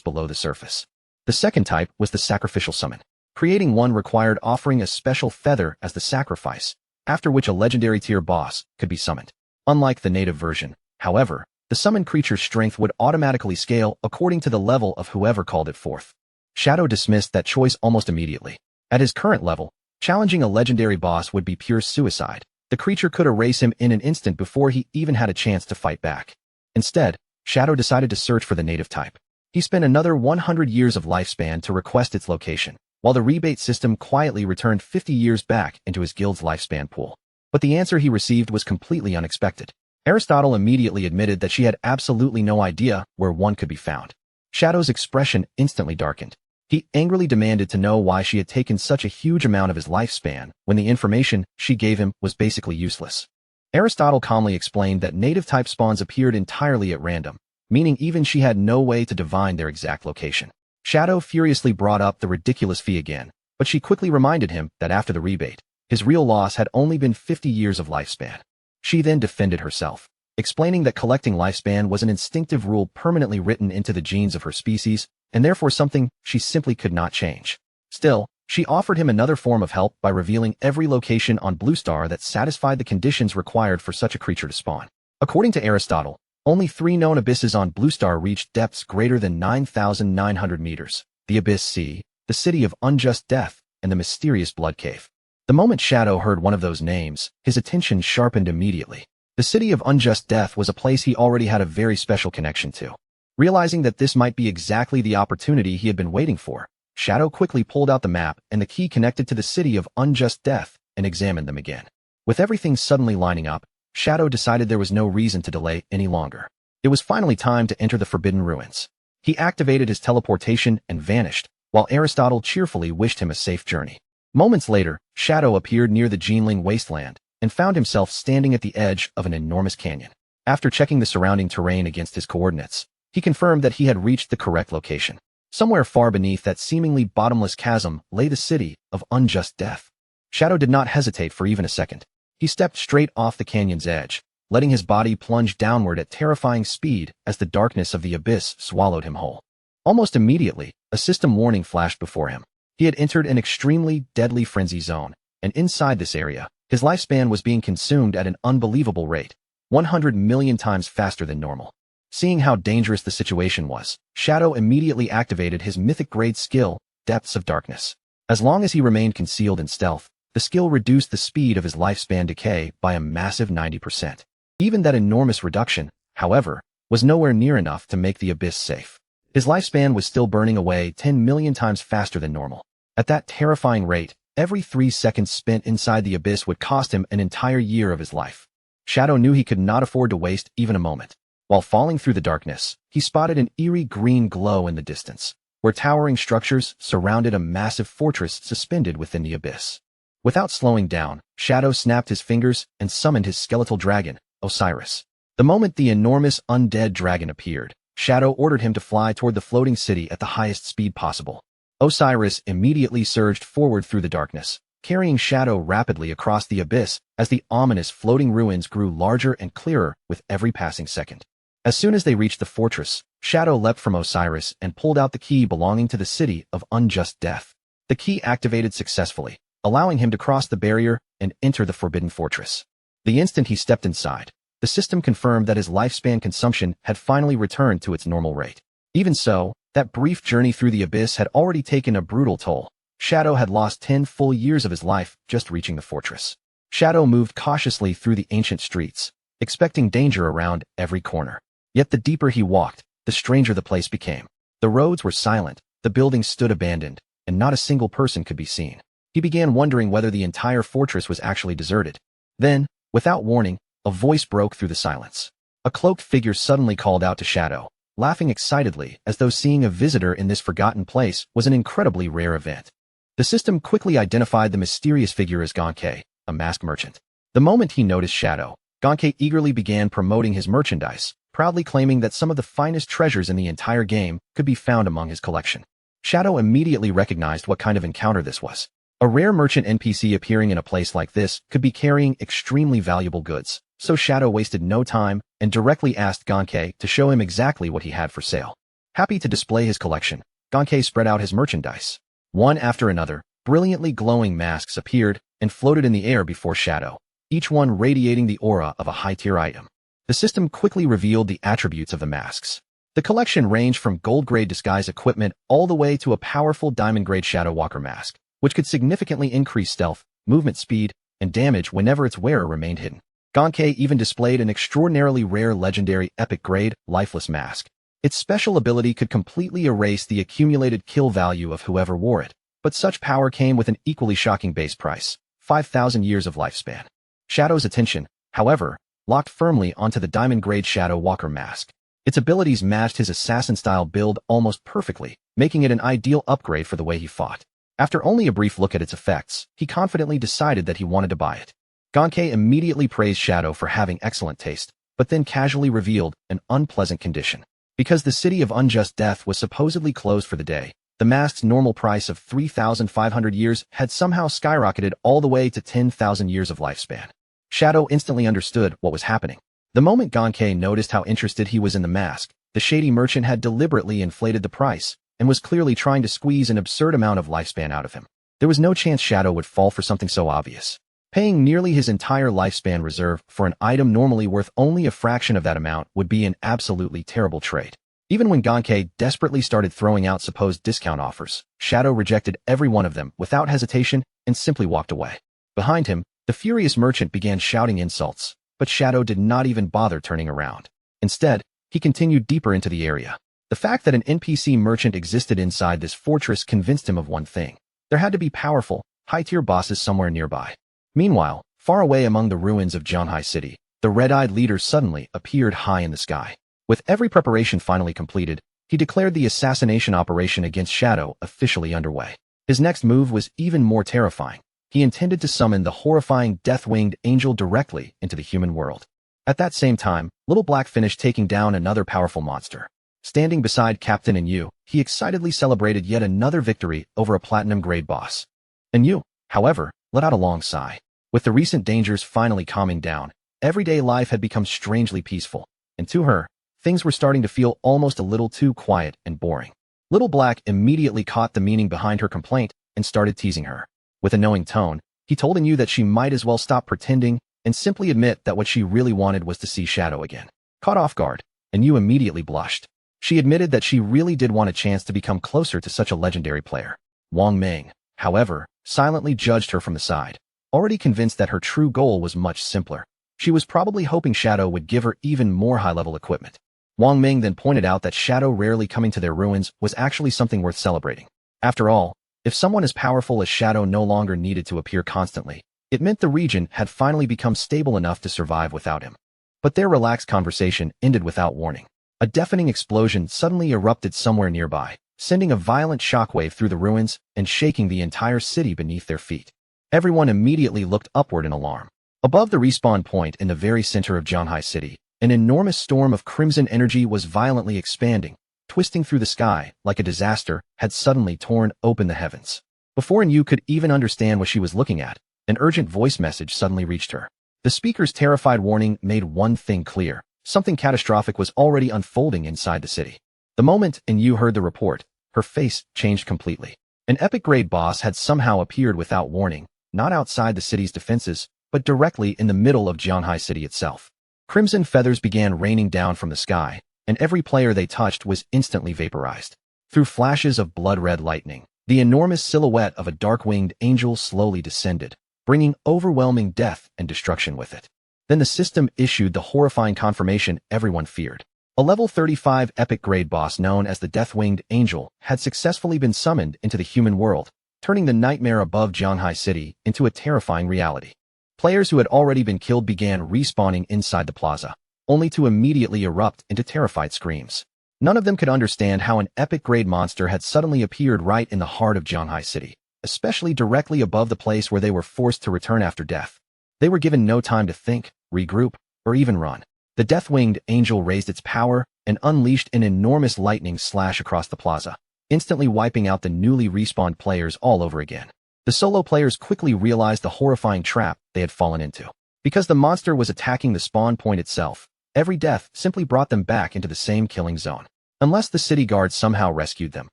below the surface. The second type was the sacrificial summon. Creating one required offering a special feather as the sacrifice, after which a legendary tier boss could be summoned. Unlike the native version, however, the summoned creature's strength would automatically scale according to the level of whoever called it forth. Shadow dismissed that choice almost immediately. At his current level, challenging a legendary boss would be pure suicide. The creature could erase him in an instant before he even had a chance to fight back. Instead, Shadow decided to search for the native type. He spent another 100 years of lifespan to request its location, while the rebate system quietly returned 50 years back into his guild's lifespan pool. But the answer he received was completely unexpected. Aristotle immediately admitted that she had absolutely no idea where one could be found. Shadow's expression instantly darkened. He angrily demanded to know why she had taken such a huge amount of his lifespan when the information she gave him was basically useless. Aristotle calmly explained that native-type spawns appeared entirely at random, meaning even she had no way to divine their exact location. Shadow furiously brought up the ridiculous fee again, but she quickly reminded him that after the rebate, his real loss had only been 50 years of lifespan. She then defended herself, explaining that collecting lifespan was an instinctive rule permanently written into the genes of her species, and therefore something she simply could not change. Still, she offered him another form of help by revealing every location on Blue Star that satisfied the conditions required for such a creature to spawn. According to Aristotle, only 3 known abysses on Blue Star reached depths greater than 9,900 meters: the Abyss Sea, the City of Unjust Death, and the mysterious Blood Cave. The moment Shadow heard one of those names, his attention sharpened immediately. The City of Unjust Death was a place he already had a very special connection to. Realizing that this might be exactly the opportunity he had been waiting for, Shadow quickly pulled out the map and the key connected to the City of Unjust Death and examined them again. With everything suddenly lining up, Shadow decided there was no reason to delay any longer. It was finally time to enter the Forbidden Ruins. He activated his teleportation and vanished, while Aristotle cheerfully wished him a safe journey. Moments later, Shadow appeared near the Jinling Wasteland and found himself standing at the edge of an enormous canyon. After checking the surrounding terrain against his coordinates, he confirmed that he had reached the correct location. Somewhere far beneath that seemingly bottomless chasm lay the City of Unjust Death. Shadow did not hesitate for even a second. He stepped straight off the canyon's edge, letting his body plunge downward at terrifying speed as the darkness of the abyss swallowed him whole. Almost immediately, a system warning flashed before him. He had entered an extremely deadly frenzy zone, and inside this area, his lifespan was being consumed at an unbelievable rate, 100 million times faster than normal. Seeing how dangerous the situation was, Shadow immediately activated his mythic-grade skill, Depths of Darkness. As long as he remained concealed in stealth, the skill reduced the speed of his lifespan decay by a massive 90%. Even that enormous reduction, however, was nowhere near enough to make the abyss safe. His lifespan was still burning away 10 million times faster than normal. At that terrifying rate, every 3 seconds spent inside the abyss would cost him an entire year of his life. Shadow knew he could not afford to waste even a moment. While falling through the darkness, he spotted an eerie green glow in the distance, where towering structures surrounded a massive fortress suspended within the abyss. Without slowing down, Shadow snapped his fingers and summoned his skeletal dragon, Osiris. The moment the enormous undead dragon appeared, Shadow ordered him to fly toward the floating city at the highest speed possible. Osiris immediately surged forward through the darkness, carrying Shadow rapidly across the abyss as the ominous floating ruins grew larger and clearer with every passing second. As soon as they reached the fortress, Shadow leapt from Osiris and pulled out the key belonging to the City of Unjust Death. The key activated successfully, allowing him to cross the barrier and enter the Forbidden Fortress. The instant he stepped inside, The system confirmed that his lifespan consumption had finally returned to its normal rate. Even so, that brief journey through the abyss had already taken a brutal toll. Shadow had lost 10 full years of his life just reaching the fortress. Shadow moved cautiously through the ancient streets, expecting danger around every corner. Yet the deeper he walked, the stranger the place became. The roads were silent, the buildings stood abandoned, and not a single person could be seen. He began wondering whether the entire fortress was actually deserted. Then, without warning, a voice broke through the silence. A cloaked figure suddenly called out to Shadow, laughing excitedly as though seeing a visitor in this forgotten place was an incredibly rare event. The system quickly identified the mysterious figure as Gonkei, a mask merchant. The moment he noticed Shadow, Gonkei eagerly began promoting his merchandise, proudly claiming that some of the finest treasures in the entire game could be found among his collection. Shadow immediately recognized what kind of encounter this was. A rare merchant NPC appearing in a place like this could be carrying extremely valuable goods, so Shadow wasted no time and directly asked Gonkei to show him exactly what he had for sale. Happy to display his collection, Gonkei spread out his merchandise. One after another, brilliantly glowing masks appeared and floated in the air before Shadow, each one radiating the aura of a high-tier item. The system quickly revealed the attributes of the masks. The collection ranged from gold-grade disguise equipment all the way to a powerful diamond-grade Shadow Walker mask, which could significantly increase stealth, movement speed, and damage whenever its wearer remained hidden. Gonkei even displayed an extraordinarily rare legendary epic-grade, lifeless mask. Its special ability could completely erase the accumulated kill value of whoever wore it, but such power came with an equally shocking base price, 5,000 years of lifespan. Shadow's attention, however, locked firmly onto the diamond-grade Shadow Walker mask. Its abilities matched his assassin-style build almost perfectly, making it an ideal upgrade for the way he fought. After only a brief look at its effects, he confidently decided that he wanted to buy it. Gonkei immediately praised Shadow for having excellent taste, but then casually revealed an unpleasant condition. Because the city of unjust death was supposedly closed for the day, the mask's normal price of 3,500 years had somehow skyrocketed all the way to 10,000 years of lifespan. Shadow instantly understood what was happening. The moment Gonkei noticed how interested he was in the mask, the shady merchant had deliberately inflated the price and was clearly trying to squeeze an absurd amount of lifespan out of him. There was no chance Shadow would fall for something so obvious. Paying nearly his entire lifespan reserve for an item normally worth only a fraction of that amount would be an absolutely terrible trade. Even when Gonkei desperately started throwing out supposed discount offers, Shadow rejected every one of them without hesitation and simply walked away. Behind him, the furious merchant began shouting insults, but Shadow did not even bother turning around. Instead, he continued deeper into the area. The fact that an NPC merchant existed inside this fortress convinced him of one thing. There had to be powerful, high-tier bosses somewhere nearby. Meanwhile, far away among the ruins of Zhanghai City, the red-eyed leader suddenly appeared high in the sky. With every preparation finally completed, he declared the assassination operation against Shadow officially underway. His next move was even more terrifying. He intended to summon the horrifying death-winged angel directly into the human world. At that same time, Little Black finished taking down another powerful monster. Standing beside Captain Enyu, he excitedly celebrated yet another victory over a platinum-grade boss. Enyu, however, let out a long sigh. With the recent dangers finally calming down, everyday life had become strangely peaceful, and to her, things were starting to feel almost a little too quiet and boring. Little Black immediately caught the meaning behind her complaint and started teasing her. With a knowing tone, he told Enyu that she might as well stop pretending and simply admit that what she really wanted was to see Shadow again. Caught off guard, Enyu immediately blushed. She admitted that she really did want a chance to become closer to such a legendary player. Wang Meng, however, silently judged her from the side, already convinced that her true goal was much simpler. She was probably hoping Shadow would give her even more high-level equipment. Wang Meng then pointed out that Shadow rarely coming to their ruins was actually something worth celebrating. After all, if someone as powerful as Shadow no longer needed to appear constantly, it meant the region had finally become stable enough to survive without him. But their relaxed conversation ended without warning. A deafening explosion suddenly erupted somewhere nearby, sending a violent shockwave through the ruins and shaking the entire city beneath their feet. Everyone immediately looked upward in alarm. Above the respawn point in the very center of Zhanghai City, an enormous storm of crimson energy was violently expanding, twisting through the sky like a disaster had suddenly torn open the heavens. Before Enyu could even understand what she was looking at, an urgent voice message suddenly reached her. The speaker's terrified warning made one thing clear. Something catastrophic was already unfolding inside the city. The moment Enyu heard the report, her face changed completely. An epic-grade boss had somehow appeared without warning, not outside the city's defenses, but directly in the middle of Zhanghai City itself. Crimson feathers began raining down from the sky, and every player they touched was instantly vaporized. Through flashes of blood-red lightning, the enormous silhouette of a dark-winged angel slowly descended, bringing overwhelming death and destruction with it. Then the system issued the horrifying confirmation everyone feared. A level 35 epic-grade boss known as the Death-Winged Angel had successfully been summoned into the human world, turning the nightmare above Jianghai City into a terrifying reality. Players who had already been killed began respawning inside the plaza, only to immediately erupt into terrified screams. None of them could understand how an epic-grade monster had suddenly appeared right in the heart of Jianghai City, especially directly above the place where they were forced to return after death. They were given no time to think, regroup, or even run. The Death-Winged Angel raised its power and unleashed an enormous lightning slash across the plaza, instantly wiping out the newly respawned players all over again. The solo players quickly realized the horrifying trap they had fallen into. Because the monster was attacking the spawn point itself, every death simply brought them back into the same killing zone. Unless the city guards somehow rescued them,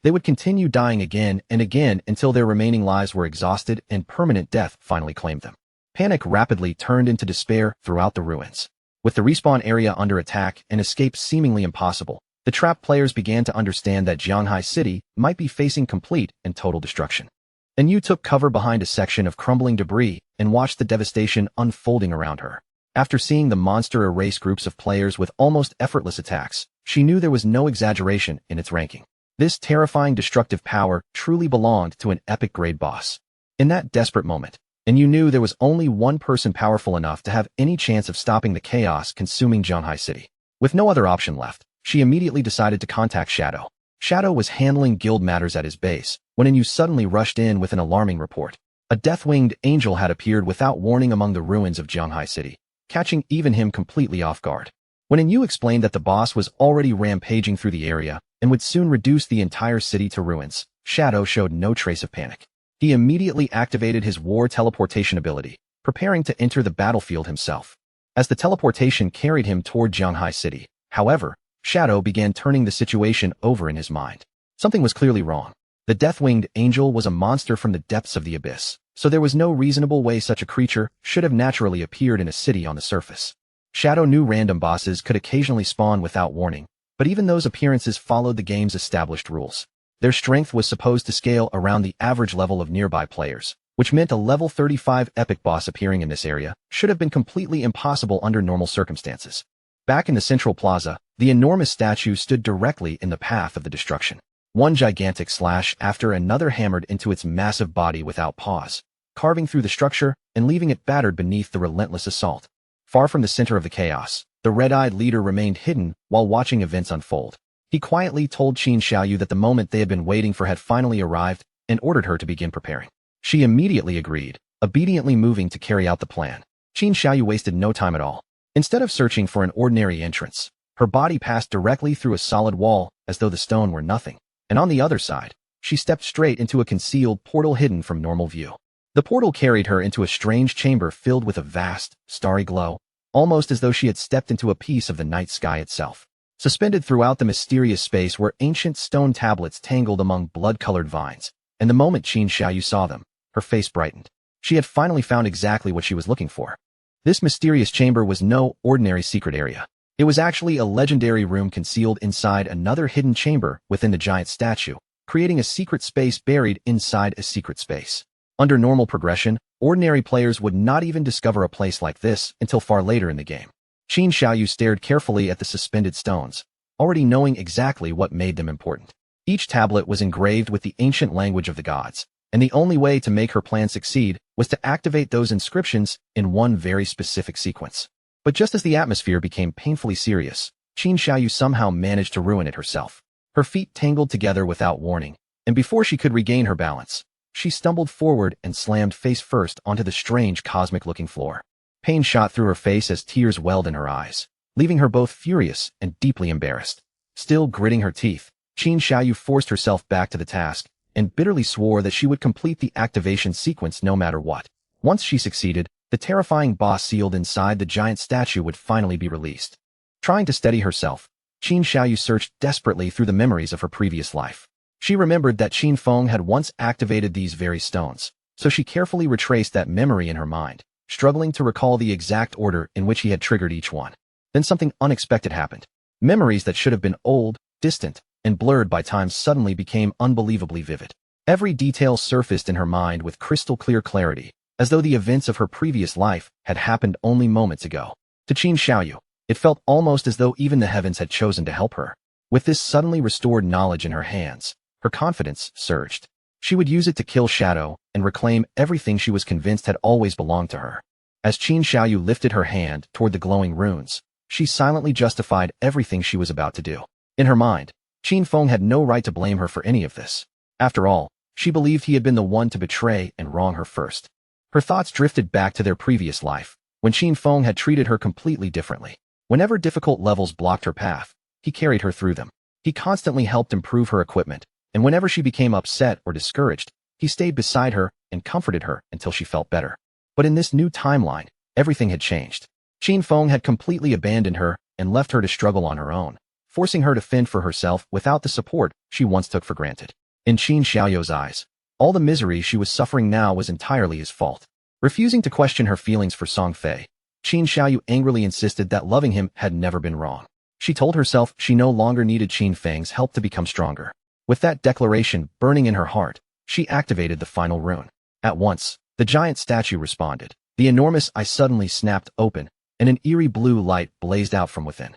they would continue dying again and again until their remaining lives were exhausted and permanent death finally claimed them. Panic rapidly turned into despair throughout the ruins. With the respawn area under attack and escape seemingly impossible, the trapped players began to understand that Jianghai City might be facing complete and total destruction. And Yu took cover behind a section of crumbling debris and watched the devastation unfolding around her. After seeing the monster erase groups of players with almost effortless attacks, she knew there was no exaggeration in its ranking. This terrifying destructive power truly belonged to an epic-grade boss. In that desperate moment, and you knew there was only one person powerful enough to have any chance of stopping the chaos consuming Jianghai City. With no other option left, she immediately decided to contact Shadow. Shadow was handling guild matters at his base, when Inu suddenly rushed in with an alarming report. A Death-Winged Angel had appeared without warning among the ruins of Jianghai City, catching even him completely off guard. When Inu explained that the boss was already rampaging through the area and would soon reduce the entire city to ruins, Shadow showed no trace of panic. He immediately activated his war teleportation ability, preparing to enter the battlefield himself. As the teleportation carried him toward Jianghai City, however, Shadow began turning the situation over in his mind. Something was clearly wrong. The Death-Winged Angel was a monster from the depths of the abyss, so there was no reasonable way such a creature should have naturally appeared in a city on the surface. Shadow knew random bosses could occasionally spawn without warning, but even those appearances followed the game's established rules. Their strength was supposed to scale around the average level of nearby players, which meant a level 35 epic boss appearing in this area should have been completely impossible under normal circumstances. Back in the central plaza, the enormous statue stood directly in the path of the destruction. One gigantic slash after another hammered into its massive body without pause, carving through the structure and leaving it battered beneath the relentless assault. Far from the center of the chaos, the red-eyed leader remained hidden while watching events unfold. He quietly told Qin Xiaoyu that the moment they had been waiting for had finally arrived and ordered her to begin preparing. She immediately agreed, obediently moving to carry out the plan. Qin Xiaoyu wasted no time at all. Instead of searching for an ordinary entrance, her body passed directly through a solid wall as though the stone were nothing, and on the other side, she stepped straight into a concealed portal hidden from normal view. The portal carried her into a strange chamber filled with a vast, starry glow, almost as though she had stepped into a piece of the night sky itself. Suspended throughout the mysterious space were ancient stone tablets tangled among blood-colored vines, and the moment Qin Xiaoyu saw them, her face brightened. She had finally found exactly what she was looking for. This mysterious chamber was no ordinary secret area. It was actually a legendary room concealed inside another hidden chamber within the giant statue, creating a secret space buried inside a secret space. Under normal progression, ordinary players would not even discover a place like this until far later in the game. Qin Xiaoyu stared carefully at the suspended stones, already knowing exactly what made them important. Each tablet was engraved with the ancient language of the gods, and the only way to make her plan succeed was to activate those inscriptions in one very specific sequence. But just as the atmosphere became painfully serious, Qin Xiaoyu somehow managed to ruin it herself. Her feet tangled together without warning, and before she could regain her balance, she stumbled forward and slammed face first onto the strange cosmic-looking floor. Pain shot through her face as tears welled in her eyes, leaving her both furious and deeply embarrassed. Still gritting her teeth, Qin Xiaoyu forced herself back to the task and bitterly swore that she would complete the activation sequence no matter what. Once she succeeded, the terrifying boss sealed inside the giant statue would finally be released. Trying to steady herself, Qin Xiaoyu searched desperately through the memories of her previous life. She remembered that Qin Feng had once activated these very stones, so she carefully retraced that memory in her mind, struggling to recall the exact order in which he had triggered each one. Then something unexpected happened. Memories that should have been old, distant, and blurred by time suddenly became unbelievably vivid. Every detail surfaced in her mind with crystal clear clarity, as though the events of her previous life had happened only moments ago. To Qin Xiaoyu, it felt almost as though even the heavens had chosen to help her. With this suddenly restored knowledge in her hands, her confidence surged. She would use it to kill Shadow and reclaim everything she was convinced had always belonged to her. As Qin Xiaoyu lifted her hand toward the glowing runes, she silently justified everything she was about to do. In her mind, Qin Feng had no right to blame her for any of this. After all, she believed he had been the one to betray and wrong her first. Her thoughts drifted back to their previous life, when Qin Feng had treated her completely differently. Whenever difficult levels blocked her path, he carried her through them. He constantly helped improve her equipment, and whenever she became upset or discouraged, he stayed beside her and comforted her until she felt better. But in this new timeline, everything had changed. Qin Feng had completely abandoned her and left her to struggle on her own, forcing her to fend for herself without the support she once took for granted. In Qin Xiaoyu's eyes, all the misery she was suffering now was entirely his fault. Refusing to question her feelings for Song Fei, Qin Xiaoyu angrily insisted that loving him had never been wrong. She told herself she no longer needed Qin Feng's help to become stronger. With that declaration burning in her heart, she activated the final rune. At once, the giant statue responded. The enormous eye suddenly snapped open, and an eerie blue light blazed out from within.